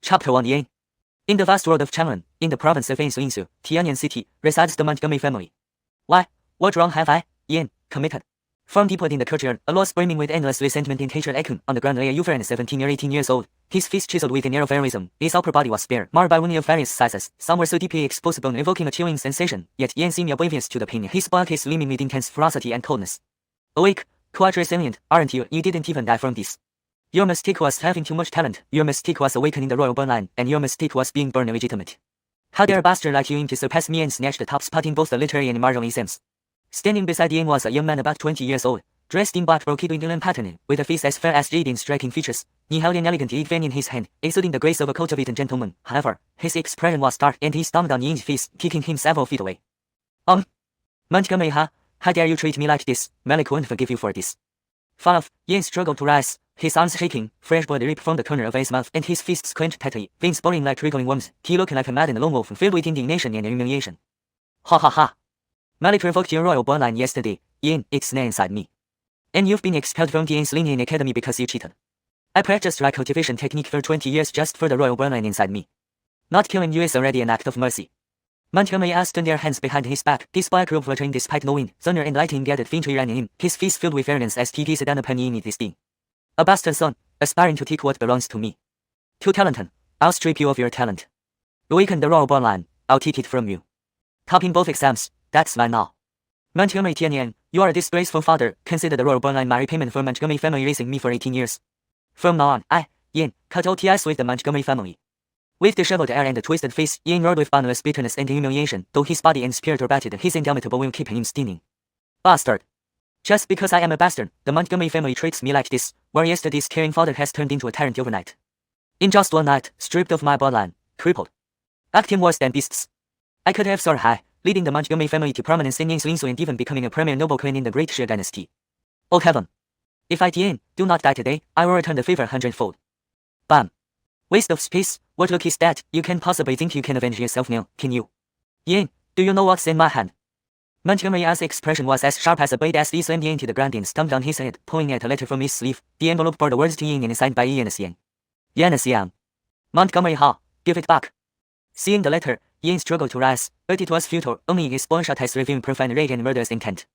Chapter 1 Yin. In the vast world of Canglan, in the province of Xianxia, Tianyan City, resides the Montgomery family. Why? What wrong have I, Yin, committed? From deep within the courtyard, a lost brimming with endless resentment and hatred echoed on the ground lay a youth 17 or 18 years old. His face chiseled with an air of heroism, his upper body was spare, marred by wounds of various sizes, some were so deeply exposable evoking a chilling sensation, yet Yin seemed oblivious to the pain, his blood is gleaming with intense ferocity and coldness. Awake, quite resilient, aren't you? You didn't even die from this. Your mistake was having too much talent, your mistake was awakening the royal bloodline, and your mistake was being born illegitimate. How dare a bastard like you aim to surpass me and snatch the top spot in both the literary and martial exams? Standing beside Yin was a young man about 20 years old, dressed in black brocade with pattern, with a face as fair as jade and striking features. He held an elegant egg fan in his hand, exuding the grace of a cultivated gentleman. However, his expression was dark and he stomped on Yin's face, kicking him several feet away. Montgomery, how dare you treat me like this? Malik won't forgive you for this. Fall off, Yin struggled to rise, his arms shaking, fresh blood dripped from the corner of his mouth and his fists clenched tightly, veins boiling like trickling worms. He looked like a maddened lone wolf filled with indignation and humiliation. Ha ha ha. Malik revoked your royal bloodline yesterday, Yin, it's snare inside me. And you've been expelled from the Yin's lineage academy because you cheated. I practiced right cultivation technique for 20 years just for the royal bloodline inside me. Not killing you is already an act of mercy. Montgomery asked their hands behind his back, his black robe fluttering despite no wind. Thunder and lightning gathered faintly ran in him, his face filled with arrogance as he gazed down upon Yin with disdain. A bastard son, aspiring to take what belongs to me. Too talented, I'll strip you of your talent. Awaken the royal bloodline, I'll take it from you. Topping both exams, that's mine now. Montgomery Tianyan, you are a disgraceful father, consider the royal bloodline my repayment for Montgomery family raising me for 18 years. From now on, I, Yin, cut all ties with the Montgomery family. With disheveled air and a twisted face, Yin roared with boundless bitterness and humiliation, though his body and spirit were battered, his indomitable will kept him steaming. Bastard. Just because I am a bastard, the Montgomery family treats me like this, where yesterday's caring father has turned into a tyrant overnight. In just one night, stripped of my bloodline, crippled. Acting worse than beasts. I could have soared high, leading the Montgomery family to prominence in Xianxia and even becoming a premier noble clan in the great Xia dynasty. Oh heaven! If I Yin, do not die today, I will return the favor 100-fold. Bam! Waste of space, what look is that? You can't possibly think you can avenge yourself now, can you? Yin, do you know what's in my hand? Montgomery's expression was as sharp as a blade as he slammed Yin to the ground and stomped on his head, pulling out a letter from his sleeve. The envelope bore the words to Yin and signed by Xianxia. Xianxia. Montgomery Ha, give it back. Seeing the letter, Yin struggled to rise, but it was futile, only his bloodshot eyes revealing profane rage and murderous intent.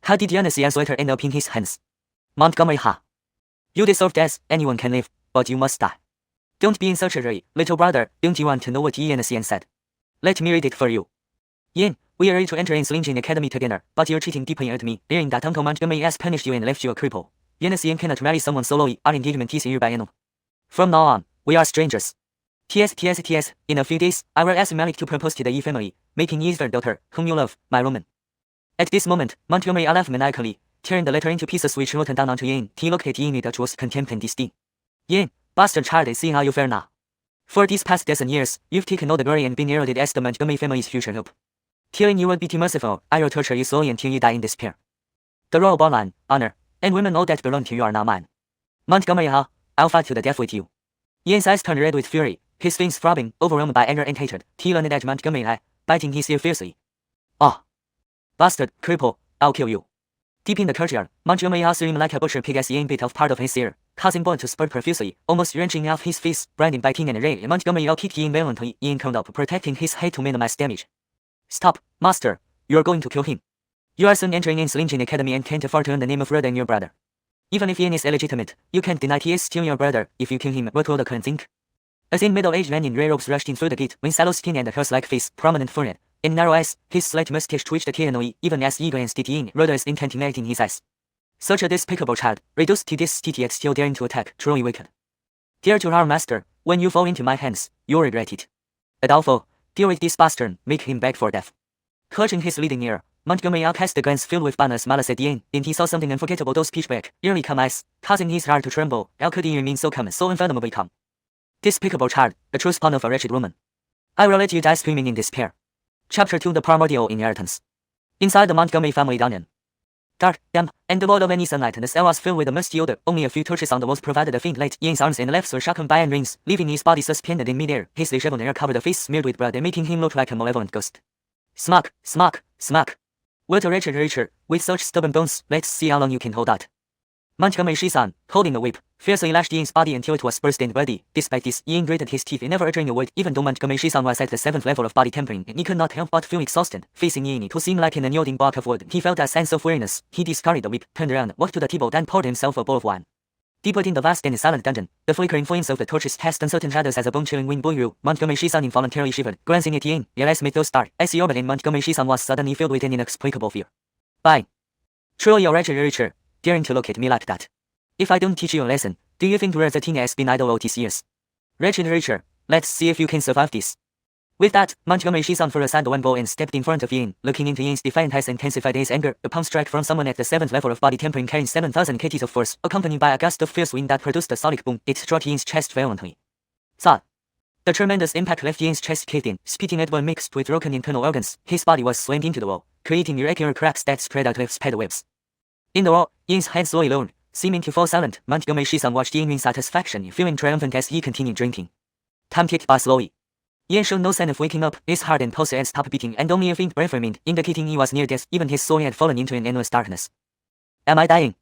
How did Xianxia's letter end up in his hands? Montgomery Ha. You deserve death, anyone can live, but you must die. Don't be in such a hurry, little brother, don't you want to know what Xianxia said? Let me read it for you. Yin, we are ready to enter Yin's lineage academy together, but you're cheating deeply at me, daring that Uncle Montgomery has punished you and left you a cripple. Xianxia cannot marry someone so lowly, our engagement is hereby. From now on, we are strangers. TS, in a few days, I will ask Malik to propose to the Yi family, making Yi's third daughter, whom you love, my Roman. At this moment, Montgomery laughed maniacally, tearing the letter into pieces which rolled down onto Yin. He looked at Yin with utmost contempt and disdain. Yin, bastard child, seeing how you fare now. For these past dozen years, you've taken all the glory and been heralded as the Montgomery family's future hope. Killing you would be too merciful, I will torture you slowly until you die in despair. The royal bloodline, honor, and women all that belong to you are now mine. Montgomery Ha, I'll fight to the death with you. Yin's eyes turned red with fury, his face throbbing, overwhelmed by anger and hatred. He lunged at Montgomery Ha, biting his ear fiercely. Ah! Bastard, cripple, I'll kill you. Deep in the courtyard, Montgomery Ha screamed like a butcher pig as Yin bit off part of his ear, causing blood to spurt profusely, almost wrenching off his face, branding by king and rage. Montgomery Ha kicked Yin violently. Yin curled up, protecting his head to minimize damage. Stop, master, you're going to kill him. You are soon entering Yin's lineage academy and can't afford to earn the name of brother and your brother. Even if Yin is illegitimate, you can't deny he is still your brother. If you kill him, what will the clan think? A thin middle-aged man in gray robes rushed in through the gate, with sallow skin and a horse-like face, prominent forehead, and narrow eyes. His slight mustache twitched occasionally, even as he glanced at Yin, murderous intent igniting his eyes. Such a despicable child, reduced to this state yet still daring to attack, truly wicked. Dare to harm master, when you fall into my hands, you'll regret it. Adolfo, deal with this bastard, make him beg for death. Clutching his leading ear, Montgomery cast a glance filled with boundless malice at Yin, and he saw something unforgettable. Those pitch-black, eerily calm eyes, causing his heart to tremble. How could Yin remain so calm, so unfathomably calm? Despicable child, a true spawn of a wretched woman. I will let you die screaming in despair. Chapter 2 The Primordial Inheritance. Inside the Montgomery family dungeon. Dark, damp, and devoid of any sunlight, the cell was filled with a musty odor. Only a few torches on the walls provided a faint light. Yin's arms and legs were shaken by iron rings, leaving his body suspended in midair. His disheveled hair covered a face smeared with blood and making him look like a malevolent ghost. Smack, smack, smack. What a wretched creature, with such stubborn bones. Let's see how long you can hold out. Montgomery Xiuxian, holding the whip, fiercely lashed Yin's body until it was burst and bloody. Despite this, Yin gritted his teeth, never uttering a word. Even though Montgomery Xiuxian was at the 7th level of body tempering, he could not help but feel exhausted. Facing Yin, who seemed like an unyielding block of wood, he felt a sense of weariness. He discarded the whip, turned around, walked to the table, and poured himself a bowl of wine. Deep within the vast and silent dungeon, the flickering flames of the torches cast uncertain shadows as a bone-chilling wind blew through. Montgomery Xiuxian involuntarily shivered, glancing at Yin. Your eyes made those start. As he orbited, Montgomery Xiuxian was suddenly filled with an inexplicable fear. Bye. Truly a wretched creature, daring to look at me like that. If I don't teach you a lesson, do you think worth the thing has been idle all these years? Wretched creature, let's see if you can survive this. With that, Montgomery Xiuxian threw aside the one bowl and stepped in front of Yin. Looking into Yin's defiant eyes intensified his anger. A palm strike from someone at the 7th level of body tempering carrying 7,000 kts of force, accompanied by a gust of fierce wind that produced a solid boom. It struck Yin's chest violently. Thud. The tremendous impact left Yin's chest caved in, spitting at blood mixed with broken internal organs. His body was slammed into the wall, creating irregular cracks that spread out like spider webs. In the wall, Yin's head slowly lowered, seeming to fall silent. Montgomery Xiuxian watched Yin in satisfaction, feeling triumphant as he continued drinking. Time ticked by slowly. Yin showed no sign of waking up. His heart and pulse had stopped beating, and only a faint breath remained, indicating he was near death. Even his soul had fallen into an endless darkness. Am I dying?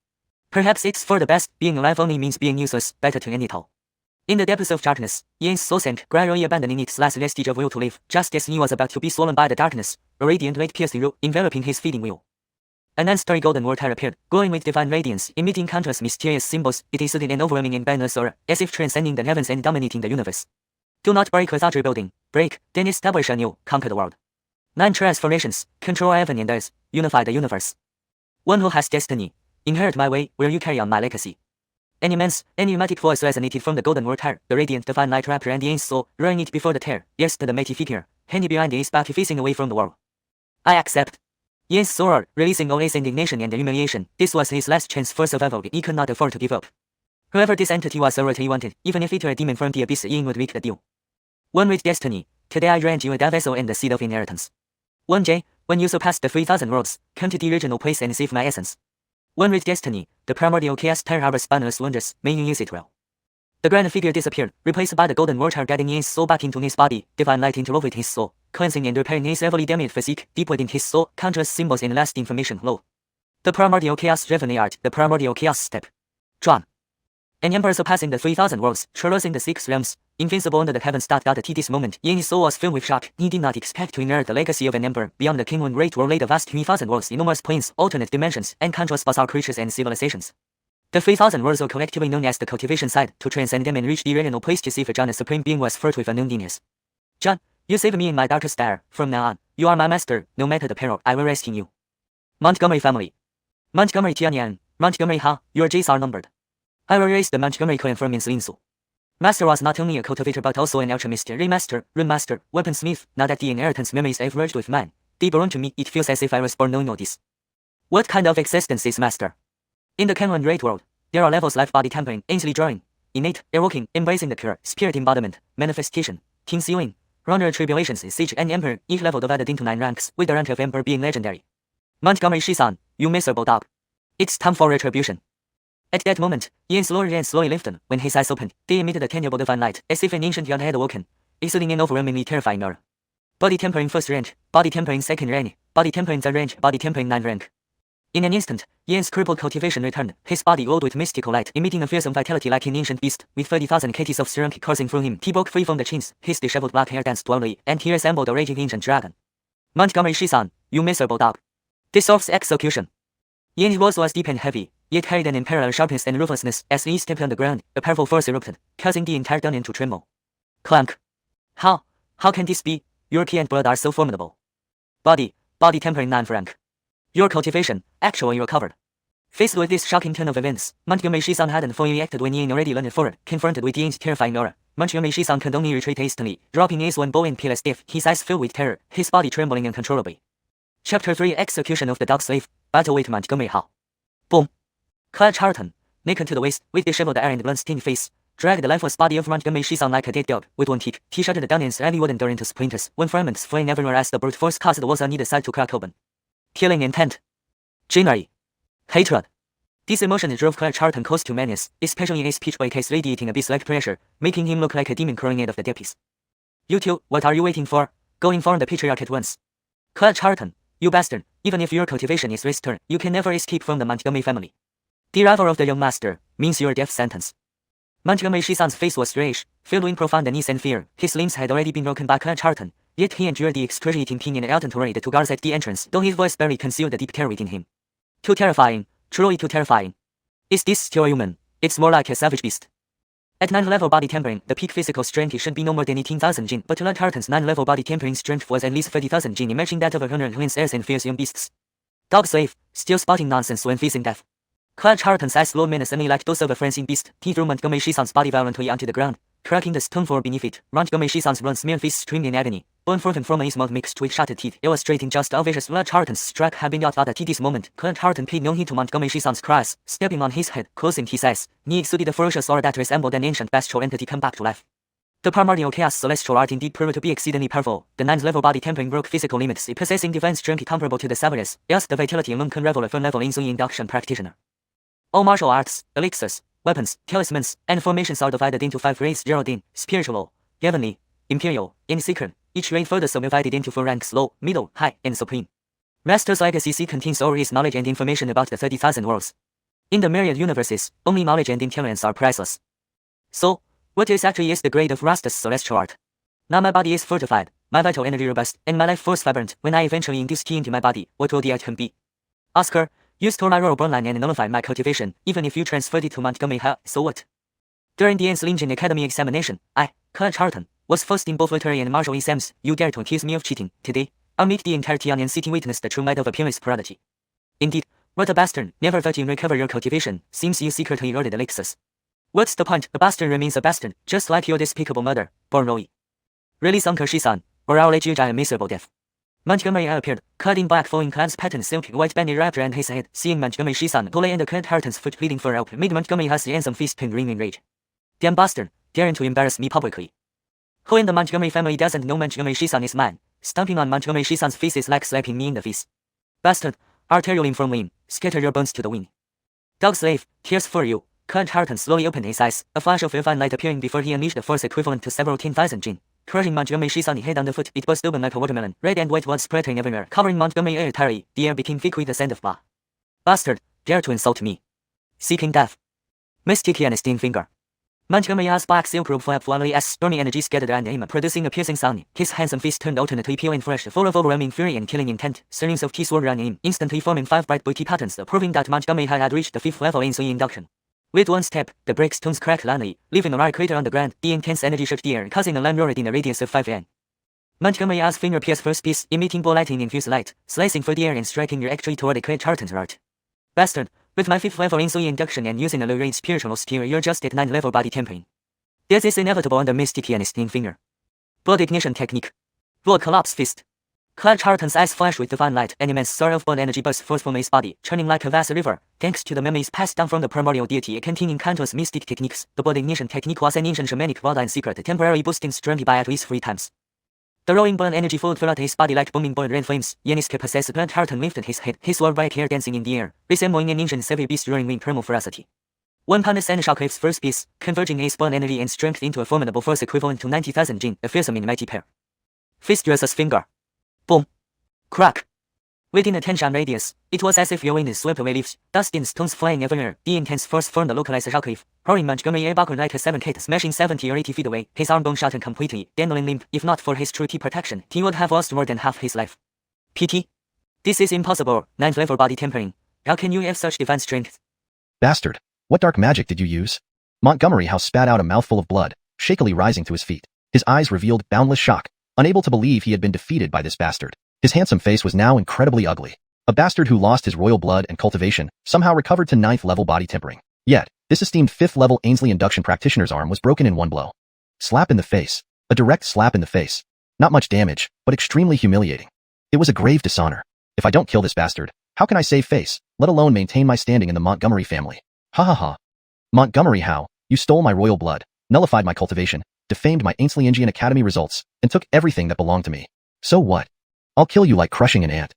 Perhaps it's for the best. Being alive only means being useless. Better to end it all. In the depths of darkness, Yin's soul sank, gradually abandoning its last vestige of will to live. Just as he was about to be swollen by the darkness, a radiant light pierced through, enveloping his feeding will. An unstarry golden world had appeared, glowing with divine radiance, emitting countless mysterious symbols. It issued an overwhelming and boundless aura, as if transcending the heavens and dominating the universe. Do not break without rebuilding. Break, then establish anew, conquer the world. 9 transformations, control heaven and earth, unify the universe. One who has destiny, inherit my way, will you carry on my legacy? An immense, enigmatic voice resonated from the golden world tower. The radiant divine light wrapped around Yin's soul, roaring it before the tear. Yes, the mighty figure, handy behind his back, facing away from the world. I accept. Yin's soul, releasing all his indignation and humiliation. This was his last chance for survival. He could not afford to give up. Whoever this entity was or what he wanted, even if it were a demon from the abyss, Yin would make the deal. One with destiny, today I grant you a vessel and the seed of inheritance. 1J, when you surpass the 3,000 worlds, come to the original place and save my essence. One with destiny, the primordial chaos tower harbors boundless wonders, may you use it well. The grand figure disappeared, replaced by the golden world tower, guiding Yin's soul back into his body. Divine light interwove with his soul, cleansing and repairing his heavily damaged physique. Deep within his soul, countless symbols and last information flow. The primordial chaos revenue art, the primordial chaos step. Drawn. An emperor surpassing the 3,000 worlds, traversing the 6 realms, invincible under the heavens. At this moment, Yin's soul was filled with shock. He did not expect to inherit the legacy of an emperor. Beyond the Canglan Great World lay the vast 3,000 worlds, enormous planes, alternate dimensions, and countless bizarre creatures and civilizations. The 3,000 worlds were collectively known as the cultivation side. To transcend them and reach the original place to see for John, a supreme being, was fraught with unknown genius. John, you saved me in my darkest hour. From now on, you are my master. No matter the peril, I will rescue you. Montgomery family. Montgomery Tianyan, Montgomery Ha, your J's are numbered. I will raise the Montgomery clan from Insulinsu. Master was not only a cultivator but also an alchemist, remaster, runemaster, weaponsmith. Now that the inheritance memories have merged with mine, they belong to me. It feels as if I was born knowing all this. What kind of existence is master? In the Canglan Great World, there are levels: life, body tempering, ancient drawing, innate, evoking, embracing the pure, spirit embodiment, manifestation, king sealing, runner tribulations, sage, and emperor. Each level divided into 9 ranks, with the rank of emperor being legendary. Montgomery Xiuxian, you miserable dog. It's time for retribution. At that moment, Yin's lower hand slowly lifted. When his eyes opened, they emitted a tangible divine light, as if an ancient god had awoken, issuing an overwhelmingly terrifying aura. Body tempering 1st rank, body tempering 2nd rank, body tempering 3rd rank, body tempering 9th rank. In an instant, Yin's crippled cultivation returned. His body glowed with mystical light, emitting a fearsome vitality like an ancient beast. With 30,000 kts of serum coursing through him, he broke free from the chains. His disheveled black hair danced wildly, and he resembled a raging ancient dragon. Montgomery Xiuxian, you miserable dog. Deserves execution. Yin's voice was deep and heavy, yet carried an imperial sharpness and ruthlessness. As he stepped on the ground, a powerful force erupted, causing the entire dungeon to tremble. Clank. How can this be? Your ki and blood are so formidable. Body tempering 9th rank. Your cultivation, actually recovered. Faced with this shocking turn of events, Montgomery Xiuxian hadn't fully reacted when Yin already lunged forward. Confronted with Yin's terrifying aura, Montgomery Xiuxian could only retreat hastily, dropping his one bow and pale as death, his eyes filled with terror, his body trembling uncontrollably. Chapter 3: Execution of the Dog Slave. Battle with Montgomery Ha. Boom. Clad Charlton, naked to the waist, with disheveled hair and blood-stained face, dragged the lifeless body of Montgomery Xiuxian like a dead dog. With one kick, he shattered the dungeon's heavy wooden door into splinters, when fragments flying everywhere as the brute force caused the walls on either side to crack open. Killing intent. January. Hatred. This emotion drove Clad Charlton close to madness, especially his pitch-black eyes radiating abyss-like pressure, making him look like a demon crawling out of the depths. You two, what are you waiting for? Go inform the patriarch at once. Clad Charlton, you bastard, even if your cultivation is restored, you can never escape from the Montgomery family. The arrival of the young master means your death sentence. Montgomery Shisan's face was grayish, filled with profound unease and fear. His limbs had already been broken by Clan Charlton, yet he endured the excruciating pain and ardent rage to guards at the entrance, though his voice barely concealed the deep terror within him. Too terrifying, truly too terrifying. Is this still a human? It's more like a savage beast. At 9th level body tempering, the peak physical strength should be no more than 18,000 jin, but Clan Charlton's 9th level body tempering strength was at least 30,000 jin, matching that of a hunter who airs and fears young beasts. Dog slave, still spouting nonsense when facing death. Clan Charlton's eyes glowed menacingly like those of a frenzied beast. He threw Montgomery Shisan's body violently onto the ground, cracking the stone floor beneath it. Montgomery Shisan's bronze-smeared face screamed in agony. Bone frozen from his mouth mixed with shattered teeth, illustrating just how vicious Clan Charlton's strike had been. At this moment, Clan Charlton paid no heed to Montgomery Shisan's cries, stepping on his head, closing his eyes. He exuded a ferocious aura that resembled an ancient bestial entity come back to life. The primordial chaos celestial art indeed proved to be exceedingly powerful. The 9th level body tempering broke physical limits, possessing divine strength comparable to the savages, else the vitality alone can rival a first-level insulin induction practitioner. All martial arts, elixirs, weapons, talismans, and formations are divided into 5 grades: Geraldine, spiritual, heavenly, imperial, and secret. Each grade further subdivided into 4 ranks: low, middle, high, and supreme. Master's Legacy C contains all his knowledge and information about the 30,000 worlds. In the myriad universes, only knowledge and intelligence are priceless. So, what exactly is the grade of Rastus celestial art? Now my body is fortified, my vital energy robust, and my life force vibrant. When I eventually induce ki into my body, what will the outcome be? Oscar, you stole my royal bloodline and nullified my cultivation. Even if you transferred it to Montgomery, so what? During the Xianxia Academy examination, I, Clan Charlton, was first in both literary and martial exams. You dare to accuse me of cheating. Today, I'll make the entire Tianyan city witness the true might of a peerless prodigy. Indeed, what a bastard! Never thought you'd recover your cultivation, seems you secretly eroded elixirs. What's the point? A bastard remains a bastard, just like your despicable mother, born Roi. Release Uncle Shisan, or I'll let you die a miserable death. Montgomery appeared, clad in black flowing Clan's pattern silk, white banded wrapped around his head. Seeing Montgomery Shisan, who lay under Clan Charlton's foot bleeding for help, made Montgomery has the handsome fist pin ring in rage. Damn bastard, daring to embarrass me publicly. Who in the Montgomery family doesn't know Montgomery Shisan is mine? Stomping on Montgomery Shisan's face is like slapping me in the face. Bastard, I'll tear you limb from limb, scatter your bones to the wind. Dog slave, tears for you. Clan Charlton slowly opened his eyes, a flash of divine light appearing before he unleashed a force equivalent to several 10,000 jin. Crushing Montgomery Shisan head underfoot, it burst open like a watermelon, red and white blood splattering everywhere, covering Montgomery entirely. The air became thick with the scent of blood. Bastard, dare to insult me. Seeking death. Mystic and sting finger. Montgomery's black silk robe flapped wildly as stormy energy scattered around him, producing a piercing sound. His handsome fist turned alternately pale and fresh, full of overwhelming fury and killing intent. Streams of ki swirled around him, instantly forming 5 bright bulky patterns, proving that Montgomery had reached the 5th level in induction. With one step, the break stones cracked loudly, leaving a large crater on the ground. The intense energy shook the air, causing a land roar in a radius of 5 yen. Montgomery's finger pierced first piece, emitting ball lightning infused light, slicing through the air and striking directly toward the Clan Charlton's heart. Bastard, with my 5th level induction and using a low-range spiritual steel, you're just at 9th level body tempering. This is inevitable under Mystic and sting finger. Blood ignition technique. Blood collapse fist. Clan Charlton's eyes flashed with divine light, an immense surge of blood energy burst forth from his body, churning like a vast river. Thanks to the memories passed down from the primordial deity containing countless mystic techniques, the blood ignition technique was an ancient shamanic bloodline secret, temporarily boosting strength by at least 3 times. The rolling blood energy flowed throughout his body like booming boiled red flames. Yanis possessed Clan Charlton lifted his head, his sword white hair dancing in the air, resembling an ancient savage beast roaring with primal ferocity. One pounded sand shockwave's first piece, converging his blood energy and strength into a formidable force equivalent to 90,000 jin, a fearsome and mighty pair. Fist versus finger. Boom. Crack. Within a 10-shot radius, it was as if your wind swept away leaves, dust and stones flying everywhere. The intense force formed a localized shockwave, hurling Montgomery backward like a 7-cat, smashing 70 or 80 feet away. His arm bone shattered completely, dangling limp. If not for his true T protection, he would have lost more than half his life. PT. This is impossible. 9th level body tempering. How can you have such divine strength? Bastard. What dark magic did you use? Montgomery House spat out a mouthful of blood, shakily rising to his feet. His eyes revealed boundless shock, unable to believe he had been defeated by this bastard. His handsome face was now incredibly ugly. A bastard who lost his royal blood and cultivation somehow recovered to 9th level body tempering. Yet, this esteemed 5th level Ainsley induction practitioner's arm was broken in one blow. Slap in the face. A direct slap in the face. Not much damage, but extremely humiliating. It was a grave dishonor. If I don't kill this bastard, how can I save face, let alone maintain my standing in the Montgomery family? Ha ha ha. Montgomery, how? You stole my royal blood, nullified my cultivation, defamed my Xianxian Academy results, and took everything that belonged to me. So what? I'll kill you like crushing an ant.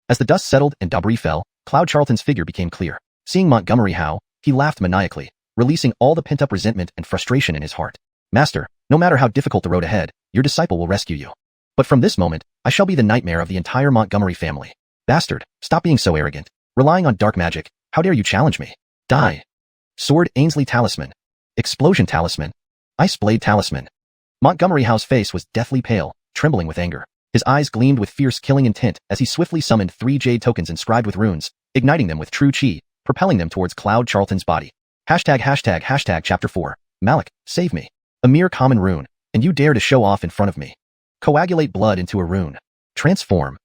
As the dust settled and debris fell, Cloud Charlton's figure became clear. Seeing Montgomery Howe, he laughed maniacally, releasing all the pent-up resentment and frustration in his heart. Master, no matter how difficult the road ahead, your disciple will rescue you. But from this moment, I shall be the nightmare of the entire Montgomery family. Bastard, stop being so arrogant. Relying on dark magic, how dare you challenge me? Die. Sword Ainsley Talisman. Explosion Talisman. Ice Blade Talisman. Montgomery Howe's face was deathly pale, trembling with anger. His eyes gleamed with fierce killing intent as he swiftly summoned 3 jade tokens inscribed with runes, igniting them with true chi, propelling them towards Cloud Charlton's body. ##### Chapter 4. Malik, save me. A mere common rune, and you dare to show off in front of me. Coagulate blood into a rune. Transform.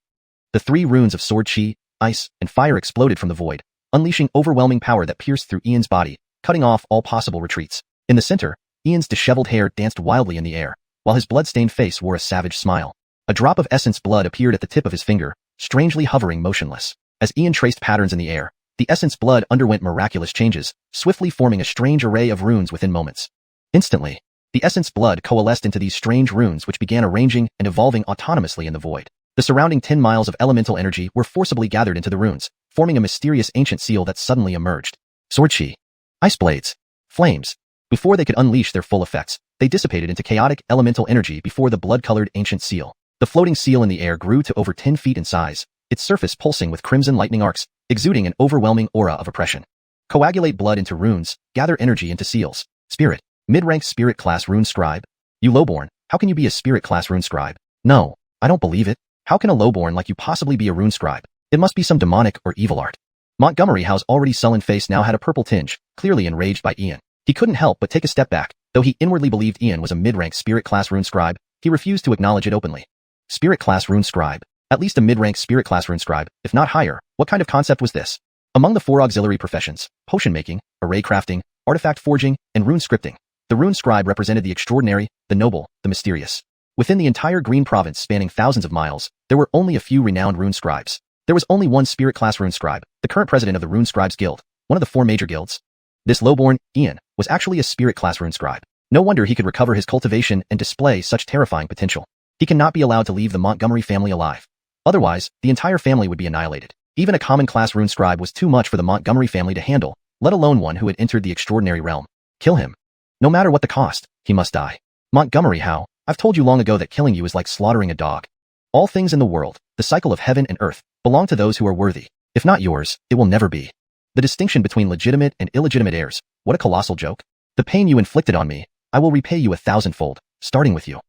The 3 runes of sword chi, ice, and fire exploded from the void, unleashing overwhelming power that pierced through Ian's body, cutting off all possible retreats. In the center, Ian's disheveled hair danced wildly in the air, while his blood-stained face wore a savage smile. A drop of essence blood appeared at the tip of his finger, strangely hovering motionless. As Ian traced patterns in the air, the essence blood underwent miraculous changes, swiftly forming a strange array of runes within moments. Instantly, the essence blood coalesced into these strange runes which began arranging and evolving autonomously in the void. The surrounding 10 miles of elemental energy were forcibly gathered into the runes, forming a mysterious ancient seal that suddenly emerged. Sword chi. Ice blades. Flames. Before they could unleash their full effects, they dissipated into chaotic elemental energy before the blood-colored ancient seal. The floating seal in the air grew to over 10 feet in size, its surface pulsing with crimson lightning arcs, exuding an overwhelming aura of oppression. Coagulate blood into runes, gather energy into seals. Spirit. Mid-rank spirit class rune scribe. You lowborn, how can you be a spirit class rune scribe? No, I don't believe it. How can a lowborn like you possibly be a rune scribe? It must be some demonic or evil art. Montgomery Howe's already sullen face now had a purple tinge, clearly enraged by Ian. He couldn't help but take a step back. Though he inwardly believed Ian was a mid-rank spirit class rune scribe, he refused to acknowledge it openly. Spirit class rune scribe. At least a mid-rank spirit class rune scribe, if not higher. What kind of concept was this? Among the 4 auxiliary professions, potion making, array crafting, artifact forging, and rune scripting, the rune scribe represented the extraordinary, the noble, the mysterious. Within the entire Green Province spanning thousands of miles, there were only a few renowned rune scribes. There was only one spirit class rune scribe, the current president of the Rune Scribes Guild, one of the 4 major guilds. This lowborn, Ian, was actually a spirit class rune scribe. No wonder he could recover his cultivation and display such terrifying potential. He cannot be allowed to leave the Montgomery family alive. Otherwise, the entire family would be annihilated. Even a common class rune scribe was too much for the Montgomery family to handle, let alone one who had entered the extraordinary realm. Kill him. No matter what the cost, he must die. Montgomery Howe, I've told you long ago that killing you is like slaughtering a dog. All things in the world, the cycle of heaven and earth, belong to those who are worthy. If not yours, it will never be. The distinction between legitimate and illegitimate heirs, what a colossal joke. The pain you inflicted on me, I will repay you 1,000-fold, starting with you.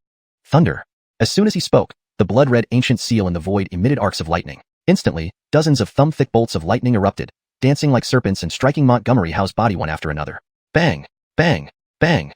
Thunder. As soon as he spoke, the blood-red ancient seal in the void emitted arcs of lightning. Instantly, dozens of thumb-thick bolts of lightning erupted, dancing like serpents and striking Montgomery Howe's body one after another. Bang! Bang! Bang!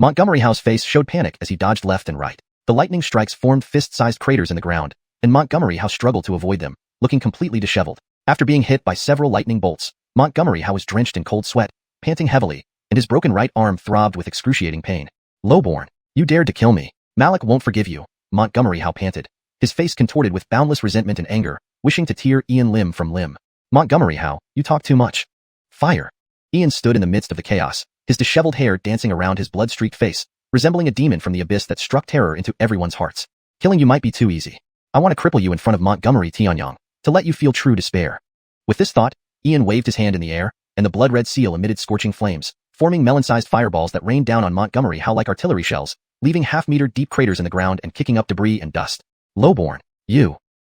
Montgomery Howe's face showed panic as he dodged left and right. The lightning strikes formed fist-sized craters in the ground, and Montgomery Howe struggled to avoid them, looking completely disheveled. After being hit by several lightning bolts, Montgomery Howe was drenched in cold sweat, panting heavily, and his broken right arm throbbed with excruciating pain. Lowborn, you dared to kill me. Malik won't forgive you, Montgomery Howe panted, his face contorted with boundless resentment and anger, wishing to tear Ian limb from limb. Montgomery Howe, you talk too much. Fire. Ian stood in the midst of the chaos, his disheveled hair dancing around his blood-streaked face, resembling a demon from the abyss that struck terror into everyone's hearts. Killing you might be too easy. I want to cripple you in front of Montgomery Tianyang, to let you feel true despair. With this thought, Ian waved his hand in the air, and the blood-red seal emitted scorching flames, forming melon-sized fireballs that rained down on Montgomery Howe like artillery shells, leaving half-meter deep craters in the ground and kicking up debris and dust. Lowborn, you.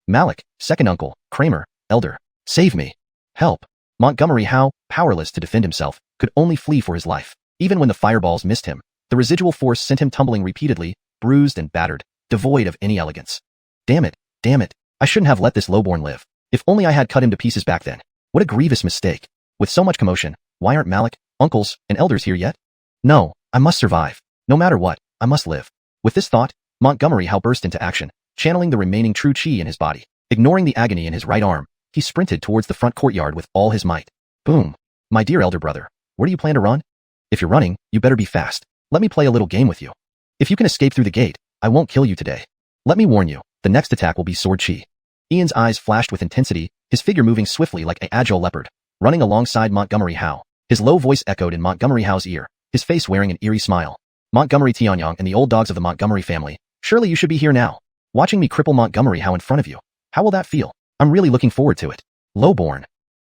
Malik, second uncle, Kramer, elder. Save me. Help. Montgomery Howe, powerless to defend himself, could only flee for his life. Even when the fireballs missed him, the residual force sent him tumbling repeatedly, bruised and battered, devoid of any elegance. Damn it, I shouldn't have let this lowborn live. If only I had cut him to pieces back then. What a grievous mistake. With so much commotion, why aren't Malik, uncles, and elders here yet? No, I must survive. No matter what, I must live. With this thought, Montgomery Howe burst into action, channeling the remaining true chi in his body. Ignoring the agony in his right arm, he sprinted towards the front courtyard with all his might. Boom. My dear elder brother, where do you plan to run? If you're running, you better be fast. Let me play a little game with you. If you can escape through the gate, I won't kill you today. Let me warn you, the next attack will be sword chi. Ian's eyes flashed with intensity, his figure moving swiftly like an agile leopard, running alongside Montgomery Howe. His low voice echoed in Montgomery Howe's ear, his face wearing an eerie smile. Montgomery Tianyang and the old dogs of the Montgomery family, surely you should be here now, watching me cripple Montgomery Howe in front of you. How will that feel? I'm really looking forward to it. Lowborn.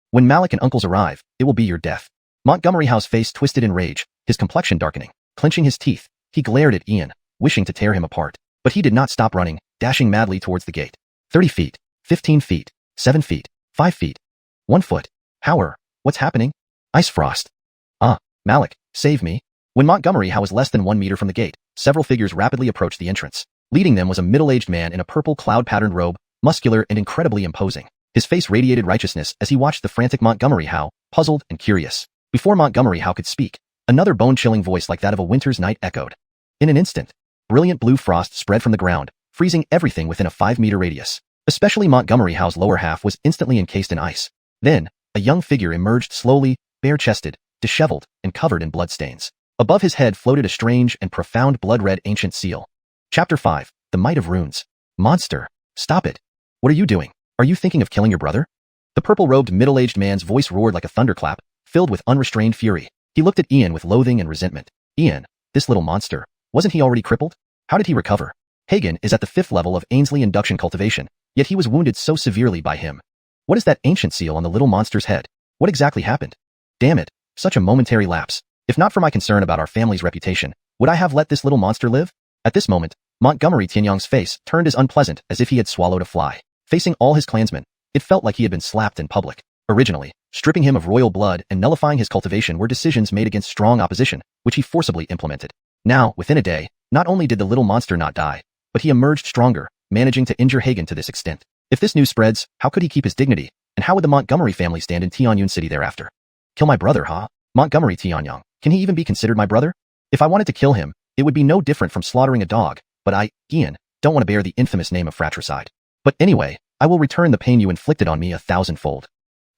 When Malik and uncles arrive, it will be your death. Montgomery Howe's face twisted in rage, his complexion darkening. Clenching his teeth, he glared at Ian, wishing to tear him apart. But he did not stop running, dashing madly towards the gate. 30 feet, 15 feet, 7 feet, 5 feet, 1 foot. Hower, what's happening? Ice frost. Ah, Malik, save me. When Montgomery How was less than 1 meter from the gate, several figures rapidly approached the entrance. Leading them was a middle-aged man in a purple cloud-patterned robe, muscular and incredibly imposing. His face radiated righteousness as he watched the frantic Montgomery How, puzzled and curious. Before Montgomery How could speak, another bone-chilling voice like that of a winter's night echoed. In an instant, brilliant blue frost spread from the ground, freezing everything within a 5-meter radius. Especially Montgomery How's lower half was instantly encased in ice. Then, a young figure emerged slowly, bare-chested, disheveled, and covered in bloodstains. Above his head floated a strange and profound blood-red ancient seal. Chapter 5, The Might of Runes. Monster, stop it. What are you doing? Are you thinking of killing your brother? The purple-robed middle-aged man's voice roared like a thunderclap, filled with unrestrained fury. He looked at Ian with loathing and resentment. Ian, this little monster, wasn't he already crippled? How did he recover? Hagen is at the 5th level of Ainsley induction cultivation, yet he was wounded so severely by him. What is that ancient seal on the little monster's head? What exactly happened? Damn it, such a momentary lapse. If not for my concern about our family's reputation, would I have let this little monster live? At this moment, Montgomery Tianyang's face turned as unpleasant as if he had swallowed a fly. Facing all his clansmen, it felt like he had been slapped in public. Originally, stripping him of royal blood and nullifying his cultivation were decisions made against strong opposition, which he forcibly implemented. Now, within a day, not only did the little monster not die, but he emerged stronger, managing to injure Hagen to this extent. If this news spreads, how could he keep his dignity, and how would the Montgomery family stand in Tianyun City thereafter? Kill my brother, huh? Montgomery Tianyang, can he even be considered my brother? If I wanted to kill him, it would be no different from slaughtering a dog, but I, Ian, don't want to bear the infamous name of fratricide. But anyway, I will return the pain you inflicted on me 1,000-fold.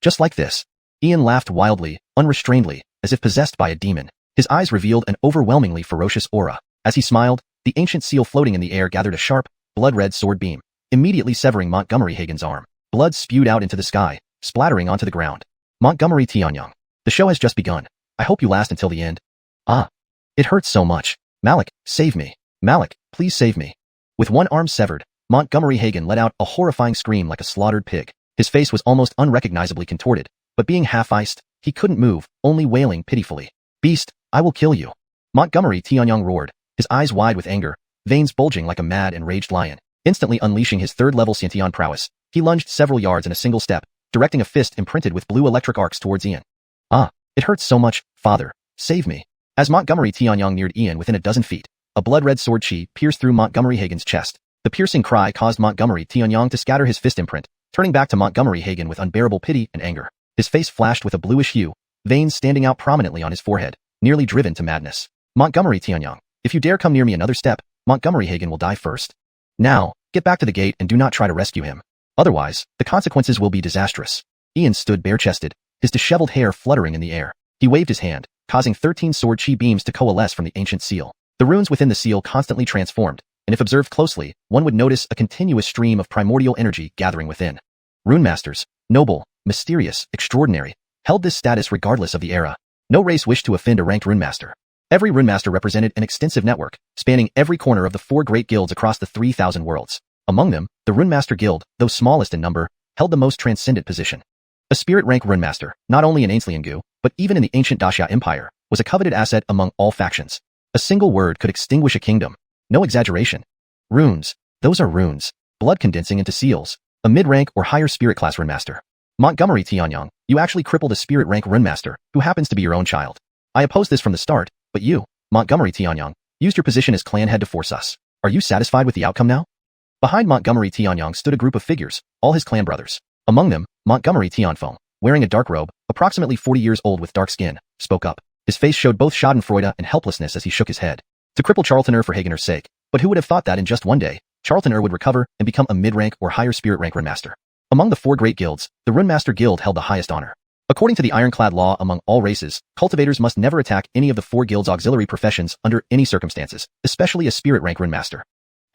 Just like this. Ian laughed wildly, unrestrainedly, as if possessed by a demon. His eyes revealed an overwhelmingly ferocious aura. As he smiled, the ancient seal floating in the air gathered a sharp, blood-red sword beam, immediately severing Montgomery Hagen's arm. Blood spewed out into the sky, splattering onto the ground. Montgomery Tianyang, the show has just begun. I hope you last until the end. Ah. It hurts so much. Malik, save me. Malik, please save me. With one arm severed, Montgomery Hagen let out a horrifying scream like a slaughtered pig. His face was almost unrecognizably contorted, but being half-iced, he couldn't move, only wailing pitifully. Beast, I will kill you. Montgomery Tianyang roared, his eyes wide with anger, veins bulging like a mad enraged lion. Instantly unleashing his 3rd-level Xianxian prowess, he lunged several yards in a single step, directing a fist imprinted with blue electric arcs towards Ian. Ah, it hurts so much, father, save me. As Montgomery Tianyang neared Ian within a dozen feet, a blood-red sword chi pierced through Montgomery Hagen's chest. The piercing cry caused Montgomery Tianyang to scatter his fist imprint, turning back to Montgomery Hagen with unbearable pity and anger. His face flashed with a bluish hue, veins standing out prominently on his forehead, nearly driven to madness. Montgomery Tianyang, if you dare come near me another step, Montgomery Hagen will die first. Now, get back to the gate and do not try to rescue him. Otherwise, the consequences will be disastrous. Ian stood bare-chested, his disheveled hair fluttering in the air. He waved his hand, causing 13 sword chi beams to coalesce from the ancient seal. The runes within the seal constantly transformed, and if observed closely, one would notice a continuous stream of primordial energy gathering within. Rune masters, noble, mysterious, extraordinary, held this status regardless of the era. No race wished to offend a ranked rune master. Every rune master represented an extensive network, spanning every corner of the 4 great guilds across the 3,000 worlds. Among them, the Rune Master Guild, though smallest in number, held the most transcendent position. A spirit rank rune master, not only in Ainsliangu, but even in the ancient Daxia Empire, was a coveted asset among all factions. A single word could extinguish a kingdom. No exaggeration. Runes. Those are runes. Blood condensing into seals. A mid-rank or higher spirit class rune master. Montgomery Tianyang, you actually crippled a spirit rank rune master, who happens to be your own child. I opposed this from the start, but you, Montgomery Tianyang, used your position as clan head to force us. Are you satisfied with the outcome now? Behind Montgomery Tianyang stood a group of figures, all his clan brothers. Among them, Montgomery Tianfeng, wearing a dark robe, approximately 40 years old with dark skin, spoke up. His face showed both schadenfreude and helplessness as he shook his head. To cripple Charltoner for Hagener's sake, but who would have thought that in just one day, Charltoner would recover and become a mid-rank or higher spirit rank rune master. Among the 4 great guilds, the Rune Master Guild held the highest honor. According to the ironclad law among all races, cultivators must never attack any of the 4 guilds' auxiliary professions under any circumstances, especially a spirit rank rune master.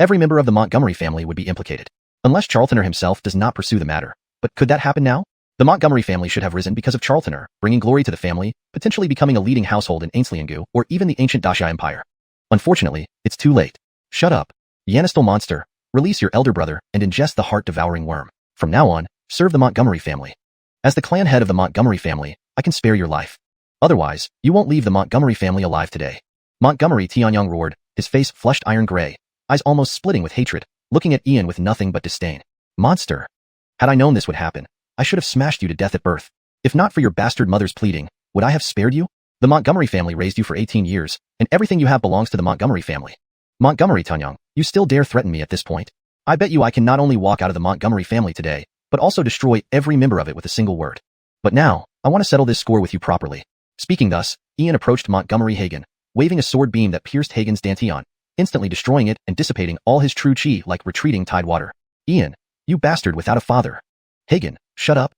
Every member of the Montgomery family would be implicated. Unless Charltoner himself does not pursue the matter. But could that happen now? The Montgomery family should have risen because of Charltoner, bringing glory to the family, potentially becoming a leading household in Ainsliangu or even the ancient Daxia Empire. Unfortunately, it's too late. Shut up. Yanistal monster, release your elder brother and ingest the heart-devouring worm. From now on, serve the Montgomery family. As the clan head of the Montgomery family, I can spare your life. Otherwise, you won't leave the Montgomery family alive today. Montgomery Tianyang roared, his face flushed iron gray, eyes almost splitting with hatred, looking at Ian with nothing but disdain. Monster. Had I known this would happen, I should have smashed you to death at birth. If not for your bastard mother's pleading, would I have spared you? The Montgomery family raised you for 18 years, and everything you have belongs to the Montgomery family. Montgomery Tanyang, you still dare threaten me at this point? I bet you I can not only walk out of the Montgomery family today, but also destroy every member of it with a single word. But now, I want to settle this score with you properly. Speaking thus, Ian approached Montgomery Hagen, waving a sword beam that pierced Hagen's dantian, instantly destroying it and dissipating all his true chi like retreating tide water. Ian, you bastard without a father. Hagen, shut up.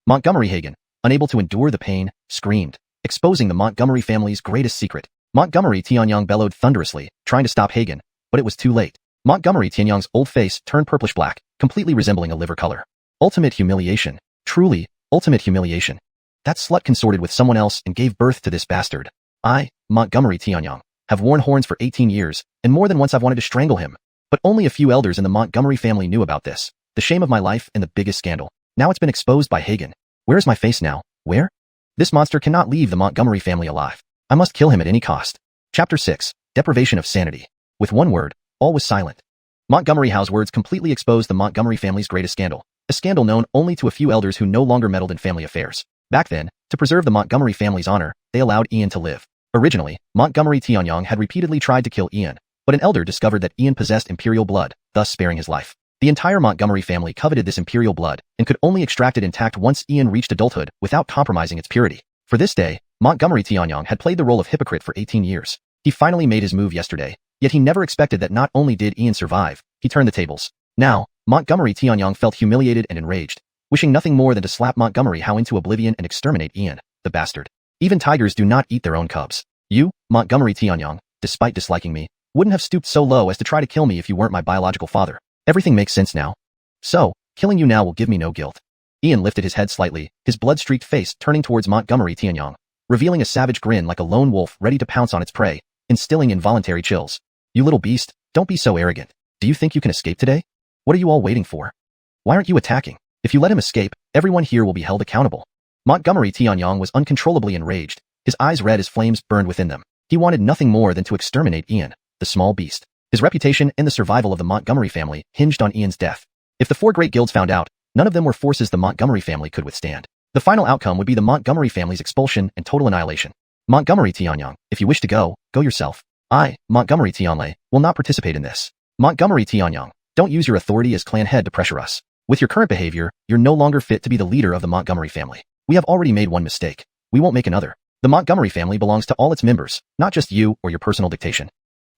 Montgomery Hagen, unable to endure the pain, screamed, exposing the Montgomery family's greatest secret. Montgomery Tianyang bellowed thunderously, trying to stop Hagen, but it was too late. Montgomery Tianyang's old face turned purplish-black, completely resembling a liver color. Ultimate humiliation. Truly, ultimate humiliation. That slut consorted with someone else and gave birth to this bastard. I, Montgomery Tianyang, have worn horns for 18 years, and more than once I've wanted to strangle him. But only a few elders in the Montgomery family knew about this. The shame of my life and the biggest scandal. Now it's been exposed by Hagen. Where is my face now? Where? This monster cannot leave the Montgomery family alive. I must kill him at any cost. Chapter 6. Deprivation of Sanity. With one word, all was silent. Montgomery Howe's words completely exposed the Montgomery family's greatest scandal. A scandal known only to a few elders who no longer meddled in family affairs. Back then, to preserve the Montgomery family's honor, they allowed Ian to live. Originally, Montgomery Tianyang had repeatedly tried to kill Ian, but an elder discovered that Ian possessed imperial blood, thus sparing his life. The entire Montgomery family coveted this imperial blood and could only extract it intact once Ian reached adulthood without compromising its purity. For this day, Montgomery Tianyang had played the role of hypocrite for 18 years. He finally made his move yesterday, yet he never expected that not only did Ian survive, he turned the tables. Now, Montgomery Tianyang felt humiliated and enraged, wishing nothing more than to slap Montgomery Howe into oblivion and exterminate Ian, the bastard. Even tigers do not eat their own cubs. You, Montgomery Tianyang, despite disliking me, wouldn't have stooped so low as to try to kill me if you weren't my biological father. Everything makes sense now. So, killing you now will give me no guilt. Ian lifted his head slightly, his blood-streaked face turning towards Montgomery Tianyang, revealing a savage grin like a lone wolf ready to pounce on its prey, instilling involuntary chills. You little beast, don't be so arrogant. Do you think you can escape today? What are you all waiting for? Why aren't you attacking? If you let him escape, everyone here will be held accountable. Montgomery Tianyang was uncontrollably enraged, his eyes red as flames burned within them. He wanted nothing more than to exterminate Ian, the small beast. His reputation and the survival of the Montgomery family hinged on Ian's death. If the four great guilds found out, none of them were forces the Montgomery family could withstand. The final outcome would be the Montgomery family's expulsion and total annihilation. Montgomery Tianyang, if you wish to go, go yourself. I, Montgomery Tianlei, will not participate in this. Montgomery Tianyang, don't use your authority as clan head to pressure us. With your current behavior, you're no longer fit to be the leader of the Montgomery family. We have already made one mistake. We won't make another. The Montgomery family belongs to all its members, not just you or your personal dictation.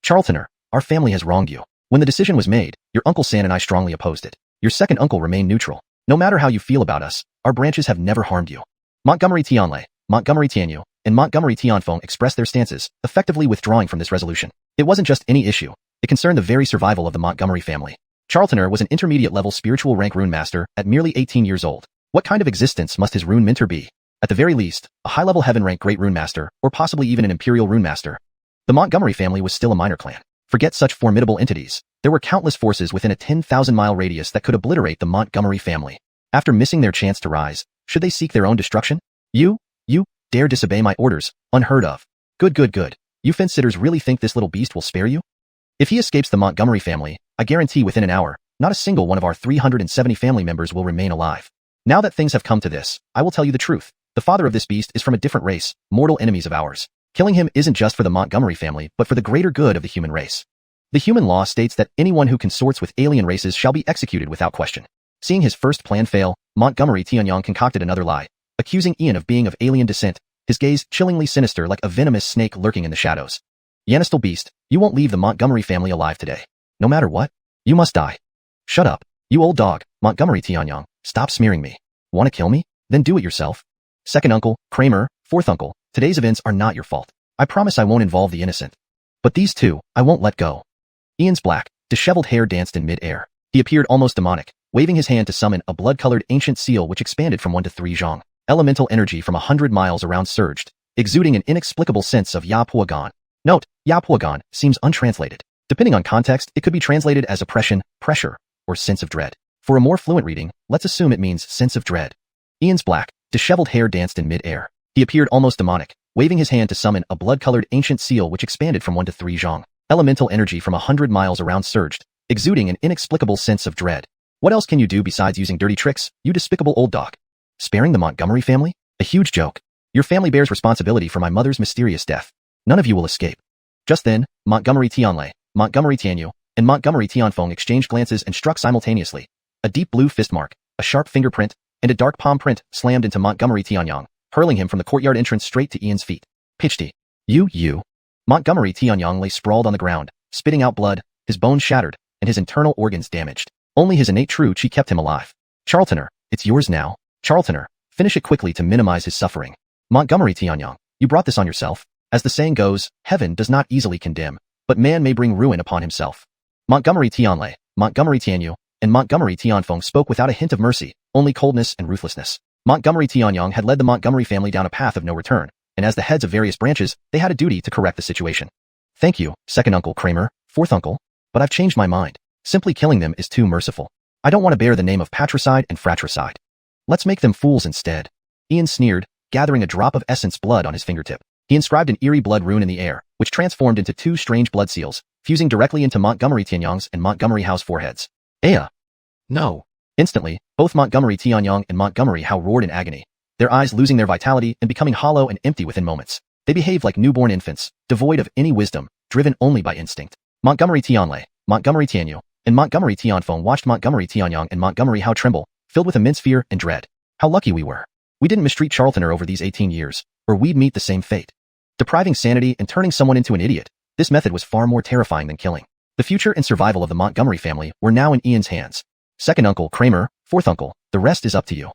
Charltoner, our family has wronged you. When the decision was made, your Uncle San and I strongly opposed it. Your second uncle remained neutral. No matter how you feel about us, our branches have never harmed you. Montgomery Tianlei, Montgomery Tianyu, and Montgomery Tianfeng expressed their stances, effectively withdrawing from this resolution. It wasn't just any issue. It concerned the very survival of the Montgomery family. Charltoner was an intermediate-level spiritual rank rune master at merely 18 years old. What kind of existence must his rune mentor be? At the very least, a high-level heaven rank great rune master, or possibly even an imperial rune master. The Montgomery family was still a minor clan. Forget such formidable entities. There were countless forces within a 10,000-mile radius that could obliterate the Montgomery family. After missing their chance to rise, should they seek their own destruction? You dare disobey my orders? Unheard of. Good. You fence-sitters really think this little beast will spare you? If he escapes the Montgomery family, I guarantee within an hour, not a single one of our 370 family members will remain alive. Now that things have come to this, I will tell you the truth. The father of this beast is from a different race, mortal enemies of ours. Killing him isn't just for the Montgomery family, but for the greater good of the human race. The human law states that anyone who consorts with alien races shall be executed without question. Seeing his first plan fail, Montgomery Tianyang concocted another lie, accusing Ian of being of alien descent, his gaze chillingly sinister like a venomous snake lurking in the shadows. Yanistal beast, you won't leave the Montgomery family alive today. No matter what, you must die. Shut up, you old dog, Montgomery Tianyang, stop smearing me. Want to kill me? Then do it yourself. Second uncle, Kramer, fourth uncle, today's events are not your fault. I promise I won't involve the innocent. But these two, I won't let go. Ian's black, disheveled hair danced in mid-air. He appeared almost demonic, waving his hand to summon a blood-colored ancient seal which expanded from 1 to 3 zhong. Elemental energy from 100 miles around surged, exuding an inexplicable sense of Ya Puagan. Note, Ya Puagan seems untranslated. Depending on context, it could be translated as oppression, pressure, or sense of dread. For a more fluent reading, let's assume it means sense of dread. Ian's black, disheveled hair danced in mid-air. He appeared almost demonic, waving his hand to summon a blood-colored ancient seal which expanded from 1 to 3 zhong. Elemental energy from 100 miles around surged, exuding an inexplicable sense of dread. What else can you do besides using dirty tricks, you despicable old dog? Sparing the Montgomery family? A huge joke. Your family bears responsibility for my mother's mysterious death. None of you will escape. Just then, Montgomery Tianlei, Montgomery Tianyu, and Montgomery Tianfeng exchanged glances and struck simultaneously. A deep blue fist mark, a sharp fingerprint, and a dark palm print slammed into Montgomery Tianyang, hurling him from the courtyard entrance straight to Ian's feet. Pitchty. You. Montgomery Tianyang lay sprawled on the ground, spitting out blood, his bones shattered, and his internal organs damaged. Only his innate true chi kept him alive. Charltoner, it's yours now. Charltoner, finish it quickly to minimize his suffering. Montgomery Tianyang, you brought this on yourself. As the saying goes, heaven does not easily condemn, but man may bring ruin upon himself. Montgomery Tianlei, Montgomery Tianyu, and Montgomery Tianfeng spoke without a hint of mercy, only coldness and ruthlessness. Montgomery Tianyang had led the Montgomery family down a path of no return, and as the heads of various branches, they had a duty to correct the situation. Thank you, second uncle Kramer, fourth uncle, but I've changed my mind. Simply killing them is too merciful. I don't want to bear the name of patricide and fratricide. Let's make them fools instead. Ian sneered, gathering a drop of essence blood on his fingertip. He inscribed an eerie blood rune in the air, which transformed into two strange blood seals, fusing directly into Montgomery Tianyang's and Montgomery Howe's foreheads. Aya! No! Instantly, both Montgomery Tianyang and Montgomery Howe roared in agony, their eyes losing their vitality and becoming hollow and empty within moments. They behaved like newborn infants, devoid of any wisdom, driven only by instinct. Montgomery Tianlei, Montgomery Tianyu, and Montgomery Tianfeng watched Montgomery Tianyang and Montgomery Howe tremble, filled with immense fear and dread. How lucky we were. We didn't mistreat Charltoner over these 18 years, or we'd meet the same fate. Depriving sanity and turning someone into an idiot, this method was far more terrifying than killing. The future and survival of the Montgomery family were now in Ian's hands. Second uncle Kramer, fourth uncle, the rest is up to you.